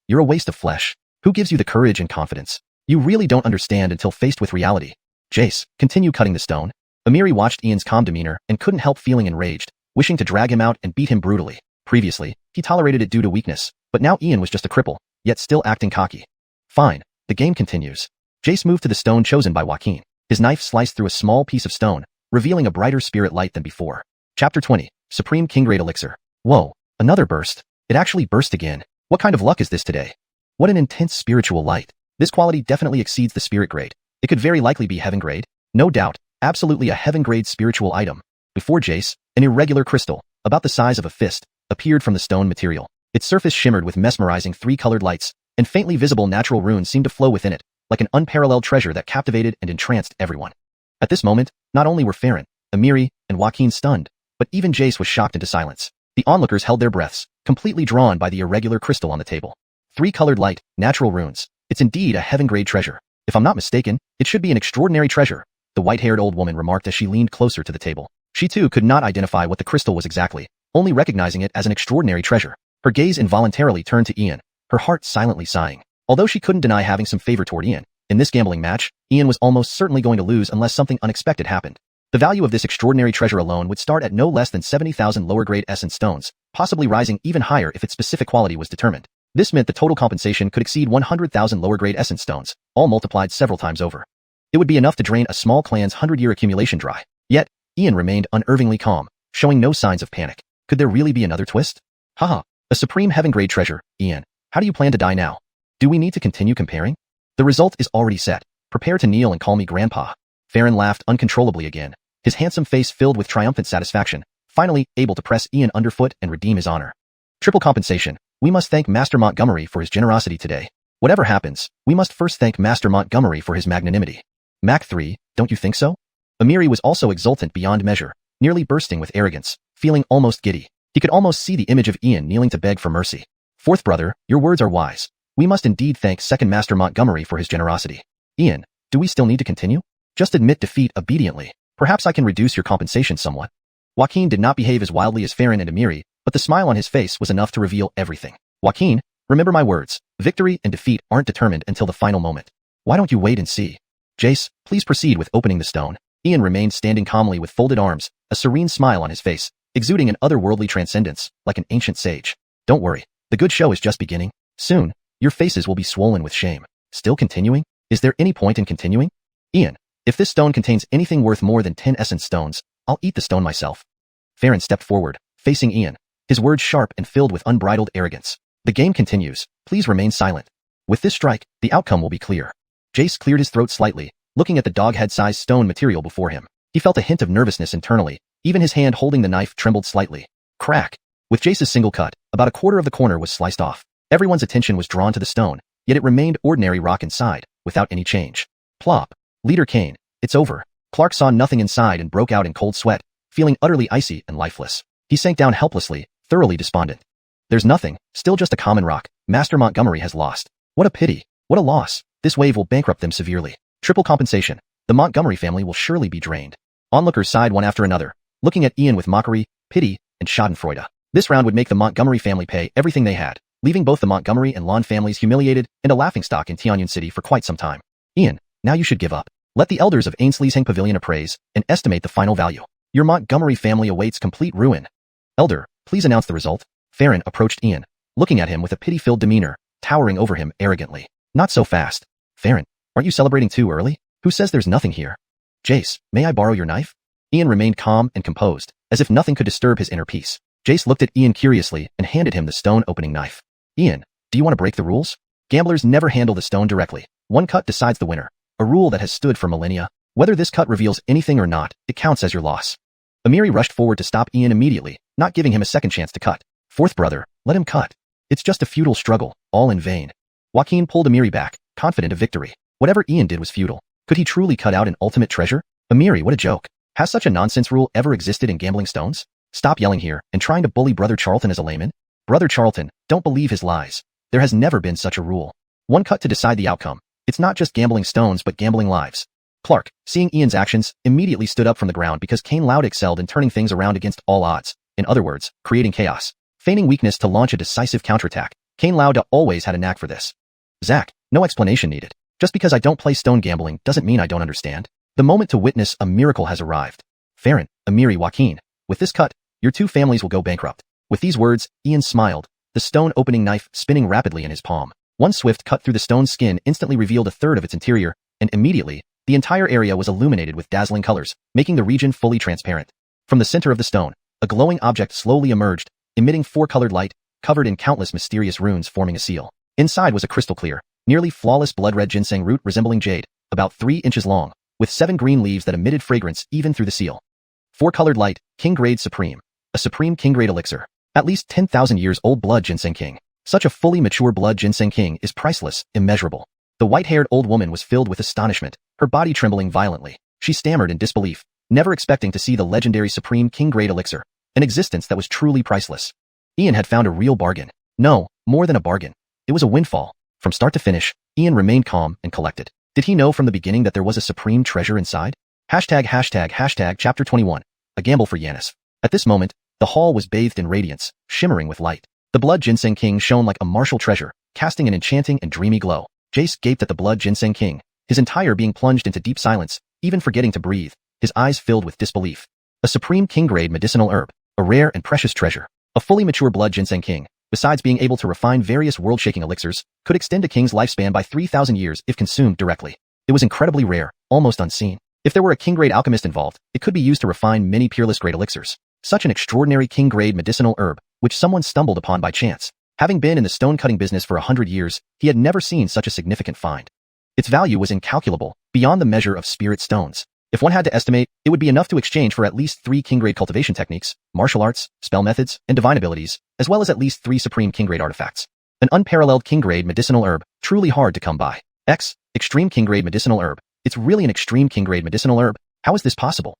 you're a waste of flesh. Who gives you the courage and confidence? You really don't understand until faced with reality. Jace, continue cutting the stone. Amiri watched Ian's calm demeanor and couldn't help feeling enraged, wishing to drag him out and beat him brutally. Previously, he tolerated it due to weakness, but now Ian was just a cripple, yet still acting cocky. Fine, the game continues. Jace moved to the stone chosen by Joaquin. His knife sliced through a small piece of stone, revealing a brighter spirit light than before. Chapter 20, Supreme King Grade Elixir. Whoa, another burst. It actually burst again. What kind of luck is this today? What an intense spiritual light. This quality definitely exceeds the spirit grade. It could very likely be heaven grade. No doubt, absolutely a heaven grade spiritual item. Before Jace, an irregular crystal, about the size of a fist, appeared from the stone material. Its surface shimmered with mesmerizing 3-colored lights, and faintly visible natural runes seemed to flow within it, like an unparalleled treasure that captivated and entranced everyone. At this moment, not only were Farron, Amiri, and Joaquin stunned, but even Jace was shocked into silence. The onlookers held their breaths, completely drawn by the irregular crystal on the table. 3-colored light, natural runes. It's indeed a heaven-grade treasure. If I'm not mistaken, it should be an extraordinary treasure, the white-haired old woman remarked as she leaned closer to the table. She too could not identify what the crystal was exactly, only recognizing it as an extraordinary treasure. Her gaze involuntarily turned to Ian, her heart silently sighing. Although she couldn't deny having some favor toward Ian, in this gambling match, Ian was almost certainly going to lose unless something unexpected happened. The value of this extraordinary treasure alone would start at no less than 70,000 lower-grade essence stones, possibly rising even higher if its specific quality was determined. This meant the total compensation could exceed 100,000 lower-grade essence stones, all multiplied several times over. It would be enough to drain a small clan's 100-year accumulation dry. Yet, Ian remained unervingly calm, showing no signs of panic. Could there really be another twist? Haha, a supreme heaven-grade treasure, Ian. How do you plan to die now? Do we need to continue comparing? The result is already set. Prepare to kneel and call me grandpa. Farron laughed uncontrollably again, his handsome face filled with triumphant satisfaction, finally able to press Ian underfoot and redeem his honor. Triple compensation. We must thank Master Montgomery for his generosity today. Whatever happens, we must first thank Master Montgomery for his magnanimity. Mach 3, don't you think so? Amiri was also exultant beyond measure, nearly bursting with arrogance, feeling almost giddy. He could almost see the image of Ian kneeling to beg for mercy. Fourth brother, your words are wise. We must indeed thank Second Master Montgomery for his generosity. Ian, do we still need to continue? Just admit defeat obediently. Perhaps I can reduce your compensation somewhat. Joaquin did not behave as wildly as Farron and Amiri, but the smile on his face was enough to reveal everything. Joaquin, remember my words. Victory and defeat aren't determined until the final moment. Why don't you wait and see? Jace, please proceed with opening the stone. Ian remained standing calmly with folded arms, a serene smile on his face, exuding an otherworldly transcendence, like an ancient sage. Don't worry, the good show is just beginning. Soon, your faces will be swollen with shame. Still continuing? Is there any point in continuing? Ian, if this stone contains anything worth more than 10 essence stones, I'll eat the stone myself. Farron stepped forward, facing Ian, his words sharp and filled with unbridled arrogance. The game continues. Please remain silent. With this strike, the outcome will be clear. Jace cleared his throat slightly, looking at the dog-head-sized stone material before him. He felt a hint of nervousness internally. Even his hand holding the knife trembled slightly. Crack. With Jace's single cut, about a quarter of the corner was sliced off. Everyone's attention was drawn to the stone, yet it remained ordinary rock inside, without any change. Plop. Leader Kane, it's over. Clark saw nothing inside and broke out in cold sweat, feeling utterly icy and lifeless. He sank down helplessly, thoroughly despondent. There's nothing, still just a common rock. Master Montgomery has lost. What a pity. What a loss. This wave will bankrupt them severely. Triple compensation. The Montgomery family will surely be drained. Onlookers sighed one after another, looking at Ian with mockery, pity, and schadenfreude. This round would make the Montgomery family pay everything they had, leaving both the Montgomery and Lon families humiliated and a laughingstock in Tianyuan City for quite some time. Ian, now you should give up. Let the elders of Ainsley's Hang Pavilion appraise and estimate the final value. Your Montgomery family awaits complete ruin. Elder, please announce the result. Farron approached Ian, looking at him with a pity-filled demeanor, towering over him arrogantly. Not so fast. Farron, aren't you celebrating too early? Who says there's nothing here? Jace, may I borrow your knife? Ian remained calm and composed, as if nothing could disturb his inner peace. Jace looked at Ian curiously and handed him the stone-opening knife. Ian, do you want to break the rules? Gamblers never handle the stone directly. One cut decides the winner, a rule that has stood for millennia. Whether this cut reveals anything or not, it counts as your loss. Amiri rushed forward to stop Ian immediately, not giving him a second chance to cut. Fourth brother, let him cut. It's just a futile struggle, all in vain. Joaquin pulled Amiri back, confident of victory. Whatever Ian did was futile. Could he truly cut out an ultimate treasure? Amiri, what a joke. Has such a nonsense rule ever existed in gambling stones? Stop yelling here and trying to bully Brother Charlton as a layman. Brother Charlton, don't believe his lies. There has never been such a rule. One cut to decide the outcome. It's not just gambling stones but gambling lives. Clark, seeing Ian's actions, immediately stood up from the ground because Kane Loud excelled in turning things around against all odds. In other words, creating chaos. Feigning weakness to launch a decisive counterattack. Kane Loud always had a knack for this. Zach, no explanation needed. Just because I don't play stone gambling doesn't mean I don't understand. The moment to witness a miracle has arrived. Farron, Amiri, Joaquin, with this cut, your two families will go bankrupt. With these words, Ian smiled, the stone-opening knife spinning rapidly in his palm. One swift cut through the stone's skin instantly revealed a third of its interior, and immediately, the entire area was illuminated with dazzling colors, making the region fully transparent. From the center of the stone, a glowing object slowly emerged, emitting four-colored light, covered in countless mysterious runes forming a seal. Inside was a crystal-clear, nearly flawless blood-red ginseng root resembling jade, about 3 inches long, with 7 green leaves that emitted fragrance even through the seal. Four-colored light, King Grade Supreme. A supreme King Grade elixir. At least 10,000 years old blood ginseng king. Such a fully mature blood ginseng king is priceless, immeasurable. The white-haired old woman was filled with astonishment, her body trembling violently. She stammered in disbelief, never expecting to see the legendary supreme King Grade elixir, an existence that was truly priceless. Ian had found a real bargain. No, more than a bargain. It was a windfall. From start to finish, Ian remained calm and collected. Did he know from the beginning that there was a supreme treasure inside? ####Chapter 21. A gamble for Yanis. At this moment, the hall was bathed in radiance, shimmering with light. The blood ginseng king shone like a martial treasure, casting an enchanting and dreamy glow. Jace gaped at the blood ginseng king, his entire being plunged into deep silence, even forgetting to breathe, his eyes filled with disbelief. A supreme king grade medicinal herb, a rare and precious treasure. A fully mature blood ginseng king, besides being able to refine various world-shaking elixirs, could extend a king's lifespan by 3,000 years if consumed directly. It was incredibly rare, almost unseen. If there were a king-grade alchemist involved, it could be used to refine many peerless-grade elixirs. Such an extraordinary king-grade medicinal herb, which someone stumbled upon by chance. Having been in the stone-cutting business for 100 years, he had never seen such a significant find. Its value was incalculable, beyond the measure of spirit stones. If one had to estimate, it would be enough to exchange for at least 3 king-grade cultivation techniques, martial arts, spell methods, and divine abilities, as well as at least 3 supreme king-grade artifacts. An unparalleled king-grade medicinal herb, truly hard to come by. Extreme king-grade medicinal herb. It's really an extreme king-grade medicinal herb. How is this possible?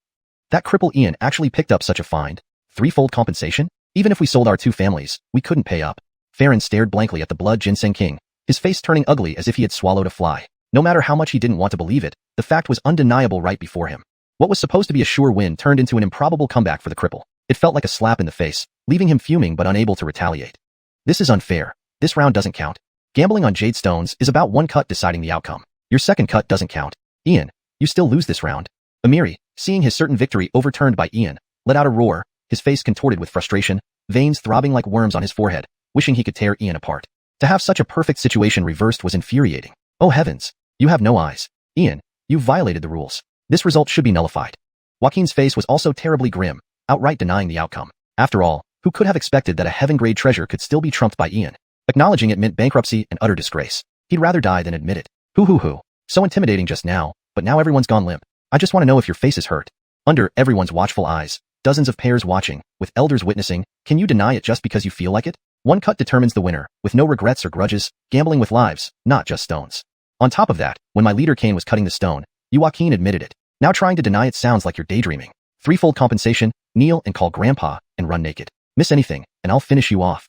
That cripple Ian actually picked up such a find. 3-fold compensation? Even if we sold our 2 families, we couldn't pay up. Farron stared blankly at the blood ginseng king, his face turning ugly as if he had swallowed a fly. No matter how much he didn't want to believe it, the fact was undeniable right before him. What was supposed to be a sure win turned into an improbable comeback for the cripple. It felt like a slap in the face, leaving him fuming but unable to retaliate. This is unfair. This round doesn't count. Gambling on jade stones is about 1 cut deciding the outcome. Your second cut doesn't count. Ian, you still lose this round. Amiri, seeing his certain victory overturned by Ian, let out a roar, his face contorted with frustration, veins throbbing like worms on his forehead, wishing he could tear Ian apart. To have such a perfect situation reversed was infuriating. Oh heavens! You have no eyes. Ian, you've violated the rules. This result should be nullified. Joaquin's face was also terribly grim, outright denying the outcome. After all, who could have expected that a heaven-grade treasure could still be trumped by Ian? Acknowledging it meant bankruptcy and utter disgrace. He'd rather die than admit it. Hoo. So intimidating just now, but now everyone's gone limp. I just want to know if your face is hurt. Under everyone's watchful eyes, dozens of pairs watching, with elders witnessing, can you deny it just because you feel like it? One cut determines the winner, with no regrets or grudges, gambling with lives, not just stones. On top of that, when my leader Kane was cutting the stone, you Joaquin admitted it. Now trying to deny it sounds like you're daydreaming. Threefold compensation, kneel and call grandpa, and run naked. Miss anything, and I'll finish you off.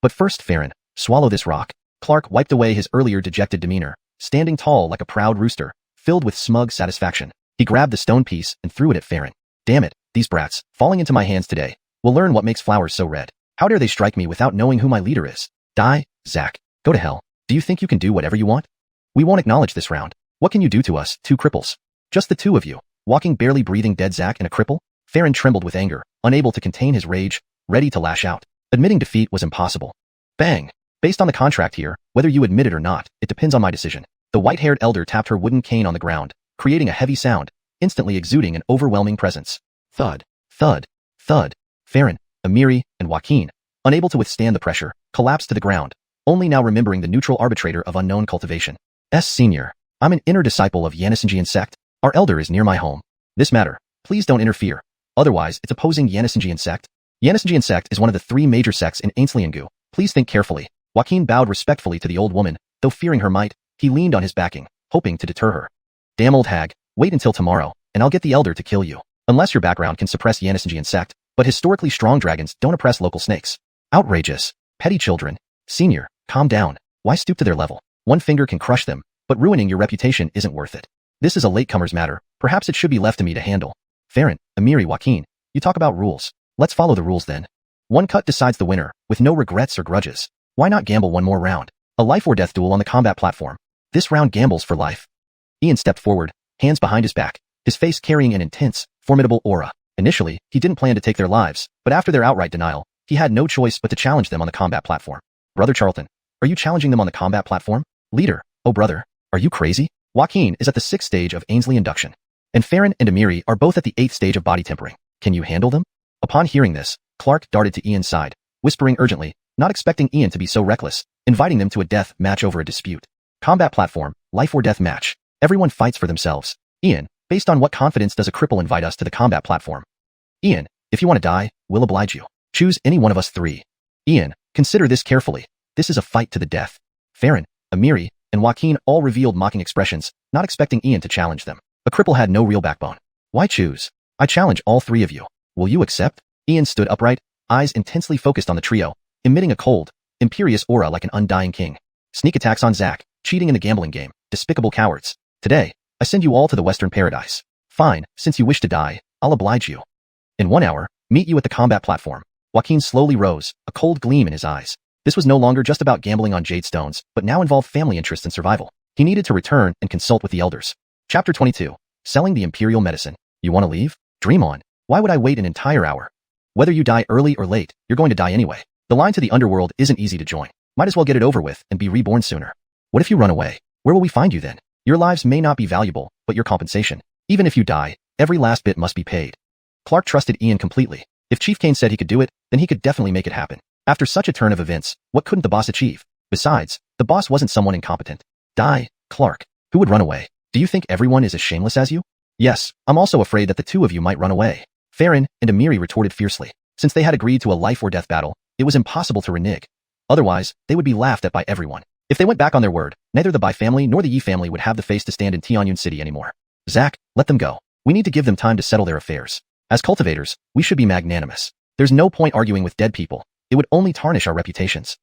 But first, Farron, swallow this rock. Clark wiped away his earlier dejected demeanor, standing tall like a proud rooster, filled with smug satisfaction. He grabbed the stone piece and threw it at Farron. Damn it, these brats, falling into my hands today, will learn what makes flowers so red. How dare they strike me without knowing who my leader is? Die, Zach. Go to hell. Do you think you can do whatever you want? We won't acknowledge this round. What can you do to us, two cripples? Just the two of you, walking barely breathing dead Zach and a cripple? Farron trembled with anger, unable to contain his rage, ready to lash out. Admitting defeat was impossible. Bang! Based on the contract here, whether you admit it or not, it depends on my decision. The white-haired elder tapped her wooden cane on the ground, creating a heavy sound, instantly exuding an overwhelming presence. Thud, thud, thud. Farron, Amiri, and Joaquin, unable to withstand the pressure, collapsed to the ground, only now remembering the neutral arbitrator of unknown cultivation. Senior, I'm an inner disciple of Xianxian sect. Our elder is near my home. This matter, please don't interfere. Otherwise, it's opposing Xianxian sect. Xianxian sect is one of the three major sects in Ainsliangu. Please think carefully. Joaquin bowed respectfully to the old woman, though fearing her might, he leaned on his backing, hoping to deter her. Damn old hag, wait until tomorrow, and I'll get the elder to kill you. Unless your background can suppress Xianxian sect, but historically strong dragons don't oppress local snakes. Outrageous. Petty children. Senior, calm down. Why stoop to their level? One finger can crush them, but ruining your reputation isn't worth it. This is a latecomer's matter. Perhaps it should be left to me to handle. Farron, Amiri, Joaquin, you talk about rules. Let's follow the rules then. One cut decides the winner, with no regrets or grudges. Why not gamble one more round? A life or death duel on the combat platform. This round gambles for life. Ian stepped forward, hands behind his back, his face carrying an intense, formidable aura. Initially, he didn't plan to take their lives, but after their outright denial, he had no choice but to challenge them on the combat platform. Brother Charlton, are you challenging them on the combat platform? Leader, oh brother, are you crazy? Joaquin is at the 6th stage of Ainsley induction, and Farron and Amiri are both at the 8th stage of body tempering. Can you handle them? Upon hearing this, Clark darted to Ian's side, whispering urgently, not expecting Ian to be so reckless, inviting them to a death match over a dispute. Combat platform, life or death match. Everyone fights for themselves. Ian, based on what confidence does a cripple invite us to the combat platform? Ian, if you want to die, we'll oblige you. Choose any one of us three. Ian, consider this carefully. This is a fight to the death. Farron, Amiri, and Joaquin all revealed mocking expressions, not expecting Ian to challenge them. A cripple had no real backbone. Why choose? I challenge all three of you. Will you accept? Ian stood upright, eyes intensely focused on the trio, emitting a cold, imperious aura like an undying king. Sneak attacks on Zach, cheating in the gambling game, despicable cowards. Today, I send you all to the Western Paradise. Fine, since you wish to die, I'll oblige you. In 1 hour, meet you at the combat platform. Joaquin slowly rose, a cold gleam in his eyes. This was no longer just about gambling on jade stones, but now involved family interest and survival. He needed to return and consult with the elders. Chapter 22. Selling the Imperial Medicine. You want to leave? Dream on. Why would I wait an entire hour? Whether you die early or late, you're going to die anyway. The line to the underworld isn't easy to join. Might as well get it over with and be reborn sooner. What if you run away? Where will we find you then? Your lives may not be valuable, but your compensation. Even if you die, every last bit must be paid. Clark trusted Ian completely. If Chief Kane said he could do it, then he could definitely make it happen. After such a turn of events, what couldn't the boss achieve? Besides, the boss wasn't someone incompetent. Die, Clark. Who would run away? Do you think everyone is as shameless as you? Yes, I'm also afraid that the two of you might run away. Farron and Amiri retorted fiercely. Since they had agreed to a life or death battle, it was impossible to renege. Otherwise, they would be laughed at by everyone. If they went back on their word, neither the Bai family nor the Yi family would have the face to stand in Tianyun City anymore. Zach, let them go. We need to give them time to settle their affairs. As cultivators, we should be magnanimous. There's no point arguing with dead people. It would only tarnish our reputations.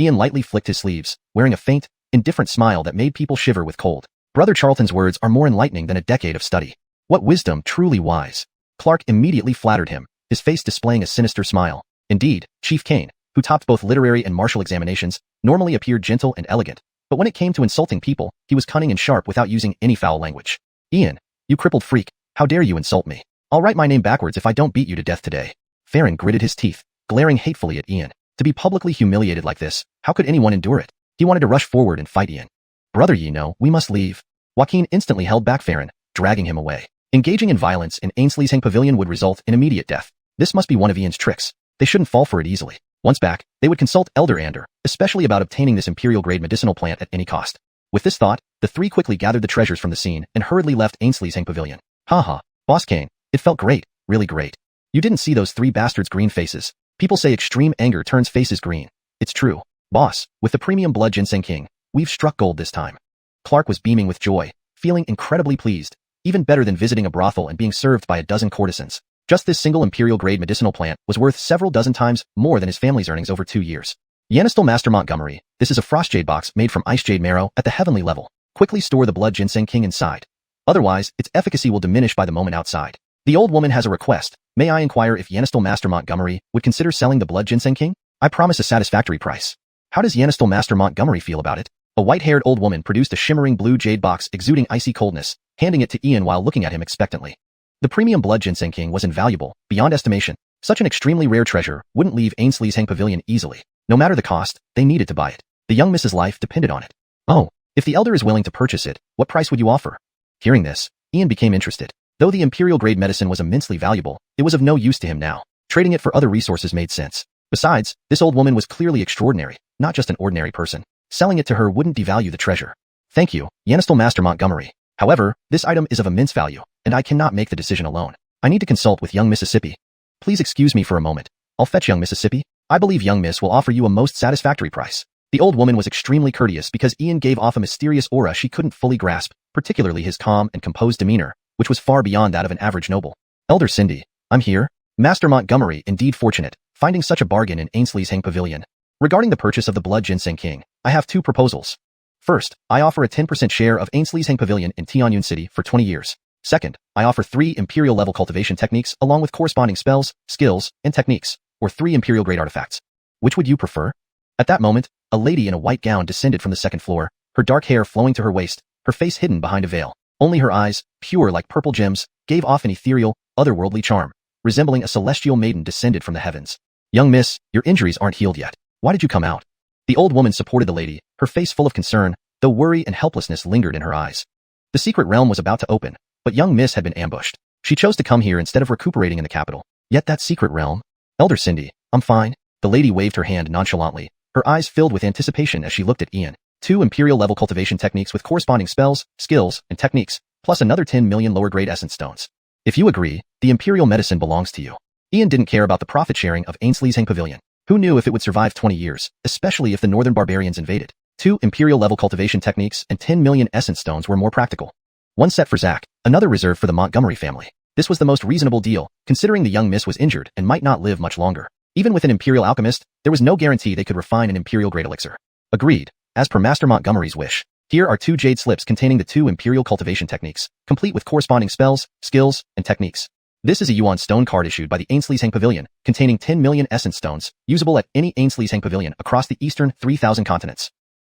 Ian lightly flicked his sleeves, wearing a faint, indifferent smile that made people shiver with cold. Brother Charlton's words are more enlightening than a decade of study. What wisdom, truly wise. Clark immediately flattered him, his face displaying a sinister smile. Indeed, Chief Kane, who topped both literary and martial examinations, normally appeared gentle and elegant, but when it came to insulting people, he was cunning and sharp without using any foul language. Ian, you crippled freak, how dare you insult me? I'll write my name backwards if I don't beat you to death today. Farron gritted his teeth, glaring hatefully at Ian. To be publicly humiliated like this, how could anyone endure it? He wanted to rush forward and fight Ian. Brother Yi, no, we must leave. Joaquin instantly held back Farron, dragging him away. Engaging in violence in Ainsley's Hang Pavilion would result in immediate death. This must be one of Ian's tricks. They shouldn't fall for it easily. Once back, they would consult Elder Ander, especially about obtaining this imperial-grade medicinal plant at any cost. With this thought, the three quickly gathered the treasures from the scene and hurriedly left Ainsley's Hang Pavilion. Haha, Boss Kane, it felt great, really great. You didn't see those three bastards' green faces. People say extreme anger turns faces green. It's true. Boss, with the premium blood ginseng king, we've struck gold this time. Clark was beaming with joy, feeling incredibly pleased, even better than visiting a brothel and being served by a dozen courtesans. Just this single imperial-grade medicinal plant was worth several dozen times more than his family's earnings over 2 years. Yanistel Master Montgomery, this is a frost jade box made from ice jade marrow at the heavenly level. Quickly store the blood ginseng king inside. Otherwise, its efficacy will diminish by the moment outside. The old woman has a request. May I inquire if Yanistel Master Montgomery would consider selling the blood ginseng king? I promise a satisfactory price. How does Yanistel Master Montgomery feel about it? A white-haired old woman produced a shimmering blue jade box exuding icy coldness, handing it to Ian while looking at him expectantly. The premium blood ginseng king was invaluable, beyond estimation. Such an extremely rare treasure wouldn't leave Ainsley's Hang Pavilion easily. No matter the cost, they needed to buy it. The young Miss's life depended on it. Oh, if the elder is willing to purchase it, what price would you offer? Hearing this, Ian became interested. Though the imperial-grade medicine was immensely valuable, it was of no use to him now. Trading it for other resources made sense. Besides, this old woman was clearly extraordinary, not just an ordinary person. Selling it to her wouldn't devalue the treasure. Thank you, Yanistel Master Montgomery. However, this item is of immense value, and I cannot make the decision alone. I need to consult with young Mississippi. Please excuse me for a moment. I'll fetch young Mississippi. I believe young Miss will offer you a most satisfactory price. The old woman was extremely courteous because Ian gave off a mysterious aura she couldn't fully grasp, particularly his calm and composed demeanor, which was far beyond that of an average noble. Elder Cindy, I'm here. Master Montgomery, indeed fortunate, finding such a bargain in Ainsley's Hang Pavilion. Regarding the purchase of the blood ginseng king, I have 2 proposals. First, I offer a 10% share of Ainsley's Hang Pavilion in Tianyun City for 20 years. Second, I offer 3 imperial-level cultivation techniques along with corresponding spells, skills, and techniques, or 3 imperial-grade artifacts. Which would you prefer? At that moment, a lady in a white gown descended from the 2nd floor, her dark hair flowing to her waist, her face hidden behind a veil. Only her eyes, pure like purple gems, gave off an ethereal, otherworldly charm, resembling a celestial maiden descended from the heavens. Young miss, your injuries aren't healed yet. Why did you come out? The old woman supported the lady, her face full of concern, though worry and helplessness lingered in her eyes. The secret realm was about to open, but young miss had been ambushed. She chose to come here instead of recuperating in the capital. Yet that secret realm? Elder Cindy, I'm fine. The lady waved her hand nonchalantly, her eyes filled with anticipation as she looked at Ian. 2 imperial-level cultivation techniques with corresponding spells, skills, and techniques, plus another 10 million lower-grade essence stones. If you agree, the imperial medicine belongs to you. Ian didn't care about the profit-sharing of Ainsley's Hang Pavilion. Who knew if it would survive 20 years, especially if the northern barbarians invaded? 2 imperial-level cultivation techniques and 10 million essence stones were more practical. 1 set for Zach, another reserved for the Montgomery family. This was the most reasonable deal, considering the young miss was injured and might not live much longer. Even with an imperial alchemist, there was no guarantee they could refine an imperial-grade elixir. Agreed, as per Master Montgomery's wish. Here are 2 jade slips containing the 2 imperial cultivation techniques, complete with corresponding spells, skills, and techniques. This is a Yuan stone card issued by the Ainsley's Hang Pavilion, containing 10 million essence stones, usable at any Ainsley's Hang Pavilion across the eastern 3,000 continents.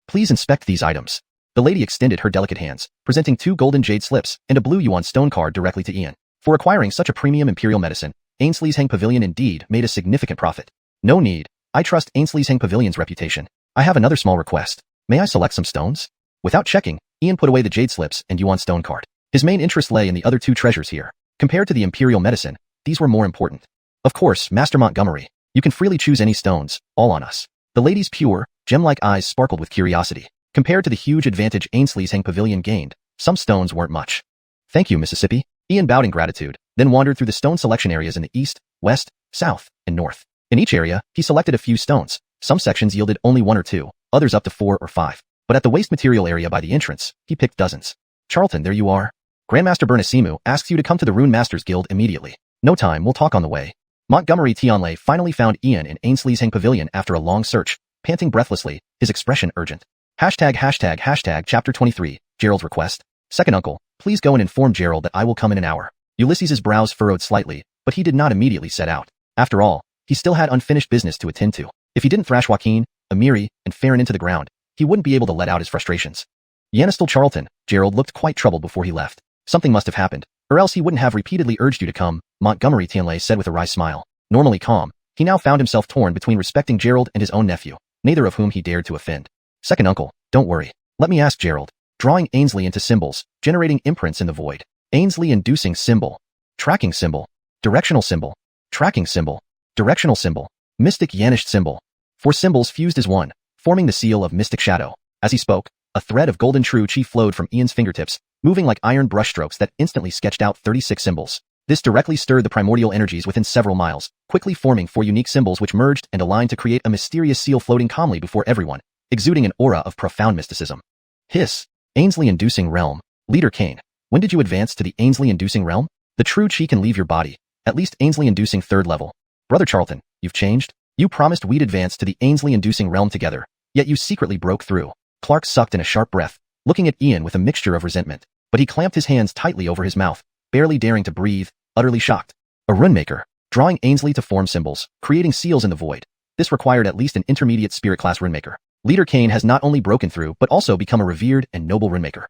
Please inspect these items. The lady extended her delicate hands, presenting 2 golden jade slips and a blue Yuan stone card directly to Ian. For acquiring such a premium imperial medicine, Ainsley's Hang Pavilion indeed made a significant profit. No need. I trust Ainsley's Hang Pavilion's reputation. I have another small request. May I select some stones? Without checking, Ian put away the jade slips and Yuan stone card. His main interest lay in the other 2 treasures here. Compared to the imperial medicine, these were more important. Of course, Master Montgomery, you can freely choose any stones, all on us. The lady's pure, gem-like eyes sparkled with curiosity. Compared to the huge advantage Ainsley's Hang Pavilion gained, some stones weren't much. Thank you, Mississippi. Ian bowed in gratitude, then wandered through the stone selection areas in the east, west, south, and north. In each area, he selected a few stones. Some sections yielded only 1 or 2, others up to 4 or 5. But at the waste material area by the entrance, he picked dozens. Charlton, there you are. Grandmaster Bernasimu asks you to come to the Rune Masters Guild immediately. No time, we'll talk on the way. Montgomery Tianlei finally found Ian in Ainsley's Hang Pavilion after a long search, panting breathlessly, his expression urgent. ##### Chapter 23, Gerald's request. Second uncle, please go and inform Gerald that I will come in an hour. Ulysses's brows furrowed slightly, but he did not immediately set out. After all, he still had unfinished business to attend to. If he didn't thrash Joaquin, Amiri, and Farron into the ground, he wouldn't be able to let out his frustrations. Yanistel Charlton, Gerald looked quite troubled before he left. Something must have happened, or else he wouldn't have repeatedly urged you to come, Montgomery Tianlei said with a wry smile. Normally calm, he now found himself torn between respecting Gerald and his own nephew, neither of whom he dared to offend. Second uncle, don't worry. Let me ask Gerald. Drawing Ainsley into symbols, generating imprints in the void. Ainsley-inducing symbol. Tracking symbol. Directional symbol. Tracking symbol. Directional symbol. Mystic Yanished symbol. 4 symbols fused as one, forming the seal of Mystic Shadow. As he spoke, a thread of golden true chi flowed from Ian's fingertips, moving like iron brushstrokes that instantly sketched out 36 symbols. This directly stirred the primordial energies within several miles, quickly forming 4 unique symbols which merged and aligned to create a mysterious seal floating calmly before everyone, exuding an aura of profound mysticism. Hiss. Ainsley-inducing realm. Leader Kane, when did you advance to the Ainsley-inducing realm? The true chi can leave your body, at least Ainsley-inducing 3rd level. Brother Charlton, you've changed? You promised we'd advance to the Ainsley-inducing realm together, yet you secretly broke through. Clark sucked in a sharp breath, looking at Ian with a mixture of resentment, but he clamped his hands tightly over his mouth, barely daring to breathe, utterly shocked. A runemaker, drawing Ainsley to form symbols, creating seals in the void. This required at least an intermediate spirit class runemaker. Leader Kane has not only broken through but also become a revered and noble runemaker.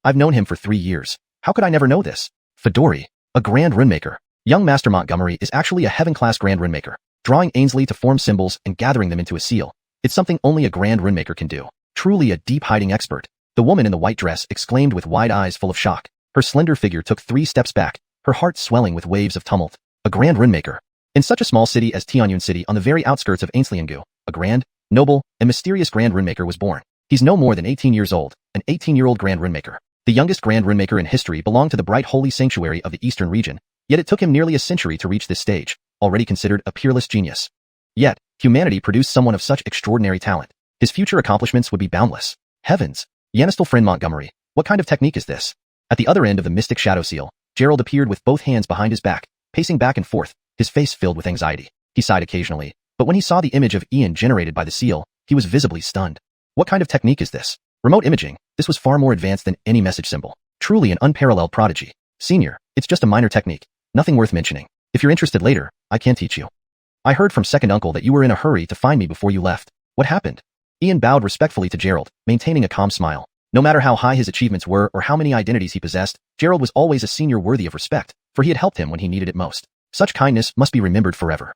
I've known him for 3 years. How could I never know this? Fedori, a grand runemaker. Young Master Montgomery is actually a heaven-class grand runemaker, drawing Ainsley to form symbols and gathering them into a seal. It's something only a grand runemaker can do. Truly a deep-hiding expert. The woman in the white dress exclaimed with wide eyes full of shock. Her slender figure took 3 steps back, her heart swelling with waves of tumult. A grand runemaker. In such a small city as Tianyun City on the very outskirts of Ainsley-Ngu, a grand, noble, and mysterious grand runemaker was born. He's no more than 18 years old, an 18-year-old grand runemaker. The youngest grand runemaker in history belonged to the bright holy sanctuary of the eastern region, yet it took him nearly a century to reach this stage, already considered a peerless genius. Yet, humanity produced someone of such extraordinary talent. His future accomplishments would be boundless. Heavens! Yanistal friend Montgomery, what kind of technique is this? At the other end of the mystic shadow seal, Gerald appeared with both hands behind his back, pacing back and forth, his face filled with anxiety. He sighed occasionally, but when he saw the image of Ian generated by the seal, he was visibly stunned. What kind of technique is this? Remote imaging. This was far more advanced than any message symbol. Truly an unparalleled prodigy. Senior, it's just a minor technique, nothing worth mentioning. If you're interested later, I can teach you. I heard from second uncle that you were in a hurry to find me before you left. What happened? Ian bowed respectfully to Gerald, maintaining a calm smile. No matter how high his achievements were or how many identities he possessed, Gerald was always a senior worthy of respect, for he had helped him when he needed it most. Such kindness must be remembered forever.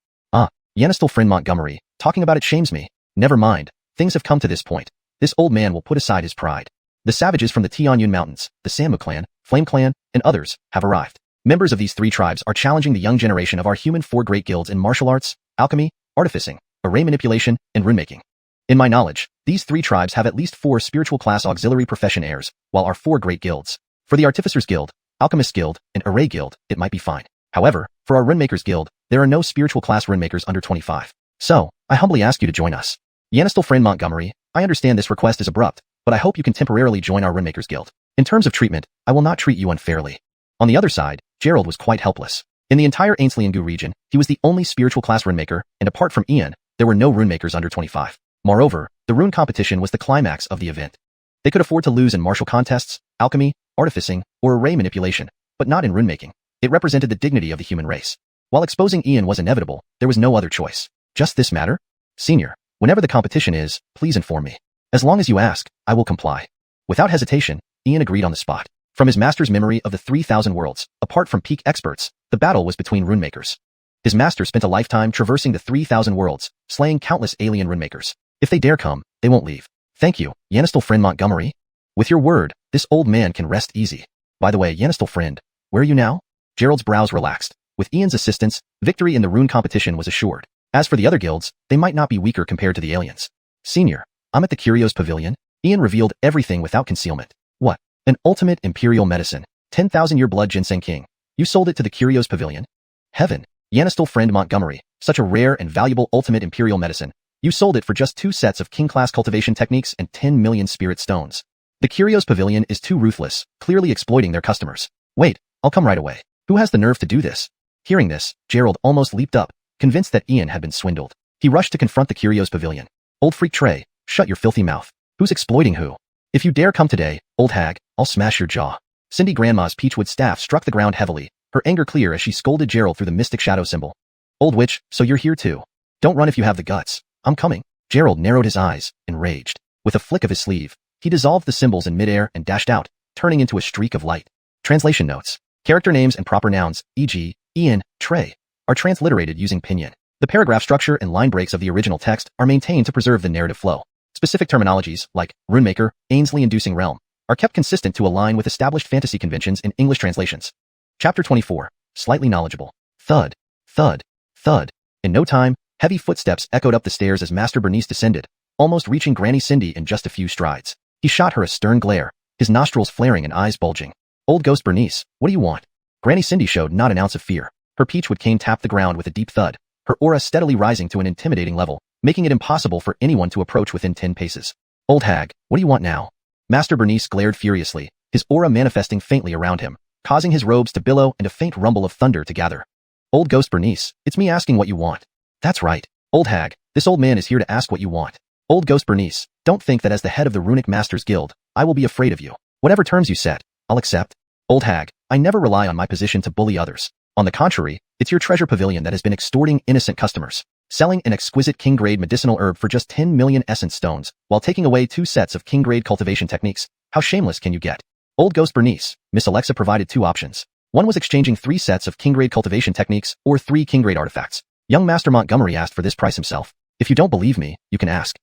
Yanistal friend Montgomery, talking about it shames me. Never mind, things have come to this point. This old man will put aside his pride. The savages from the Tianyun Mountains, the Sanmu clan, Flame clan, and others, have arrived. Members of these 3 tribes are challenging the young generation of our human 4 great guilds in martial arts, alchemy, artificing, array manipulation, and runemaking. In my knowledge, these 3 tribes have at least 4 spiritual class auxiliary profession heirs, while our 4 great guilds. For the Artificers Guild, Alchemist Guild, and Array Guild, it might be fine. However, for our Runmakers Guild, there are no spiritual class runmakers under 25. So, I humbly ask you to join us. Yanistal friend Montgomery, I understand this request is abrupt, but I hope you can temporarily join our Runmakers Guild. In terms of treatment, I will not treat you unfairly. On the other side, Gerald was quite helpless. In the entire Ainsley-Ngu region, he was the only spiritual class runemaker, and apart from Ian, there were no runemakers under 25. Moreover, the rune competition was the climax of the event. They could afford to lose in martial contests, alchemy, artificing, or array manipulation, but not in runemaking. It represented the dignity of the human race. While exposing Ian was inevitable, there was no other choice. Just this matter? Senior, whenever the competition is, please inform me. As long as you ask, I will comply. Without hesitation, Ian agreed on the spot. From his master's memory of the 3,000 worlds, apart from peak experts, the battle was between runemakers. His master spent a lifetime traversing the 3,000 worlds, slaying countless alien runemakers. If they dare come, they won't leave. Thank you, Yanistal friend Montgomery. With your word, this old man can rest easy. By the way, Yanistal friend, where are you now? Gerald's brows relaxed. With Ian's assistance, victory in the rune competition was assured. As for the other guilds, they might not be weaker compared to the aliens. Senior, I'm at the Curios Pavilion. Ian revealed everything without concealment. What? An ultimate imperial medicine. 10,000-year blood ginseng king. You sold it to the Curios Pavilion? Heaven. Yanistal friend Montgomery, such a rare and valuable ultimate imperial medicine. You sold it for just 2 sets of king-class cultivation techniques and 10 million spirit stones. The Curios Pavilion is too ruthless, clearly exploiting their customers. Wait, I'll come right away. Who has the nerve to do this? Hearing this, Gerald almost leaped up, convinced that Ian had been swindled. He rushed to confront the Curios Pavilion. Old freak Trey, shut your filthy mouth. Who's exploiting who? If you dare come today, old hag, I'll smash your jaw. Cindy Grandma's peachwood staff struck the ground heavily, her anger clear as she scolded Gerald through the mystic shadow symbol. Old witch, so you're here too. Don't run if you have the guts. I'm coming. Gerald narrowed his eyes, enraged. With a flick of his sleeve, he dissolved the symbols in midair and dashed out, turning into a streak of light. Translation notes. Character names and proper nouns, e.g., Ian, Trey, are transliterated using pinyin. The paragraph structure and line breaks of the original text are maintained to preserve the narrative flow. Specific terminologies, like runemaker, Ainsley-inducing realm, are kept consistent to align with established fantasy conventions in English translations. Chapter 24. Slightly knowledgeable. Thud. Thud. Thud. In no time, heavy footsteps echoed up the stairs as Master Bernice descended, almost reaching Granny Cindy in just a few strides. He shot her a stern glare, his nostrils flaring and eyes bulging. Old Ghost Bernice, what do you want? Granny Cindy showed not an ounce of fear. Her peachwood cane tapped the ground with a deep thud, her aura steadily rising to an intimidating level, making it impossible for anyone to approach within 10 paces. Old hag, what do you want now? Master Bernice glared furiously, his aura manifesting faintly around him, causing his robes to billow and a faint rumble of thunder to gather. Old Ghost Bernice, it's me asking what you want. That's right. Old hag, this old man is here to ask what you want. Old Ghost Bernice, don't think that as the head of the Runic Masters Guild, I will be afraid of you. Whatever terms you set, I'll accept. Old hag, I never rely on my position to bully others. On the contrary, it's your treasure pavilion that has been extorting innocent customers, selling an exquisite king-grade medicinal herb for just 10 million essence stones, while taking away 2 sets of king-grade cultivation techniques. How shameless can you get? Old Ghost Bernice, Miss Alexa provided 2 options. One was exchanging 3 sets of king-grade cultivation techniques or 3 king-grade artifacts. Young Master Montgomery asked for this price himself. If you don't believe me, you can ask.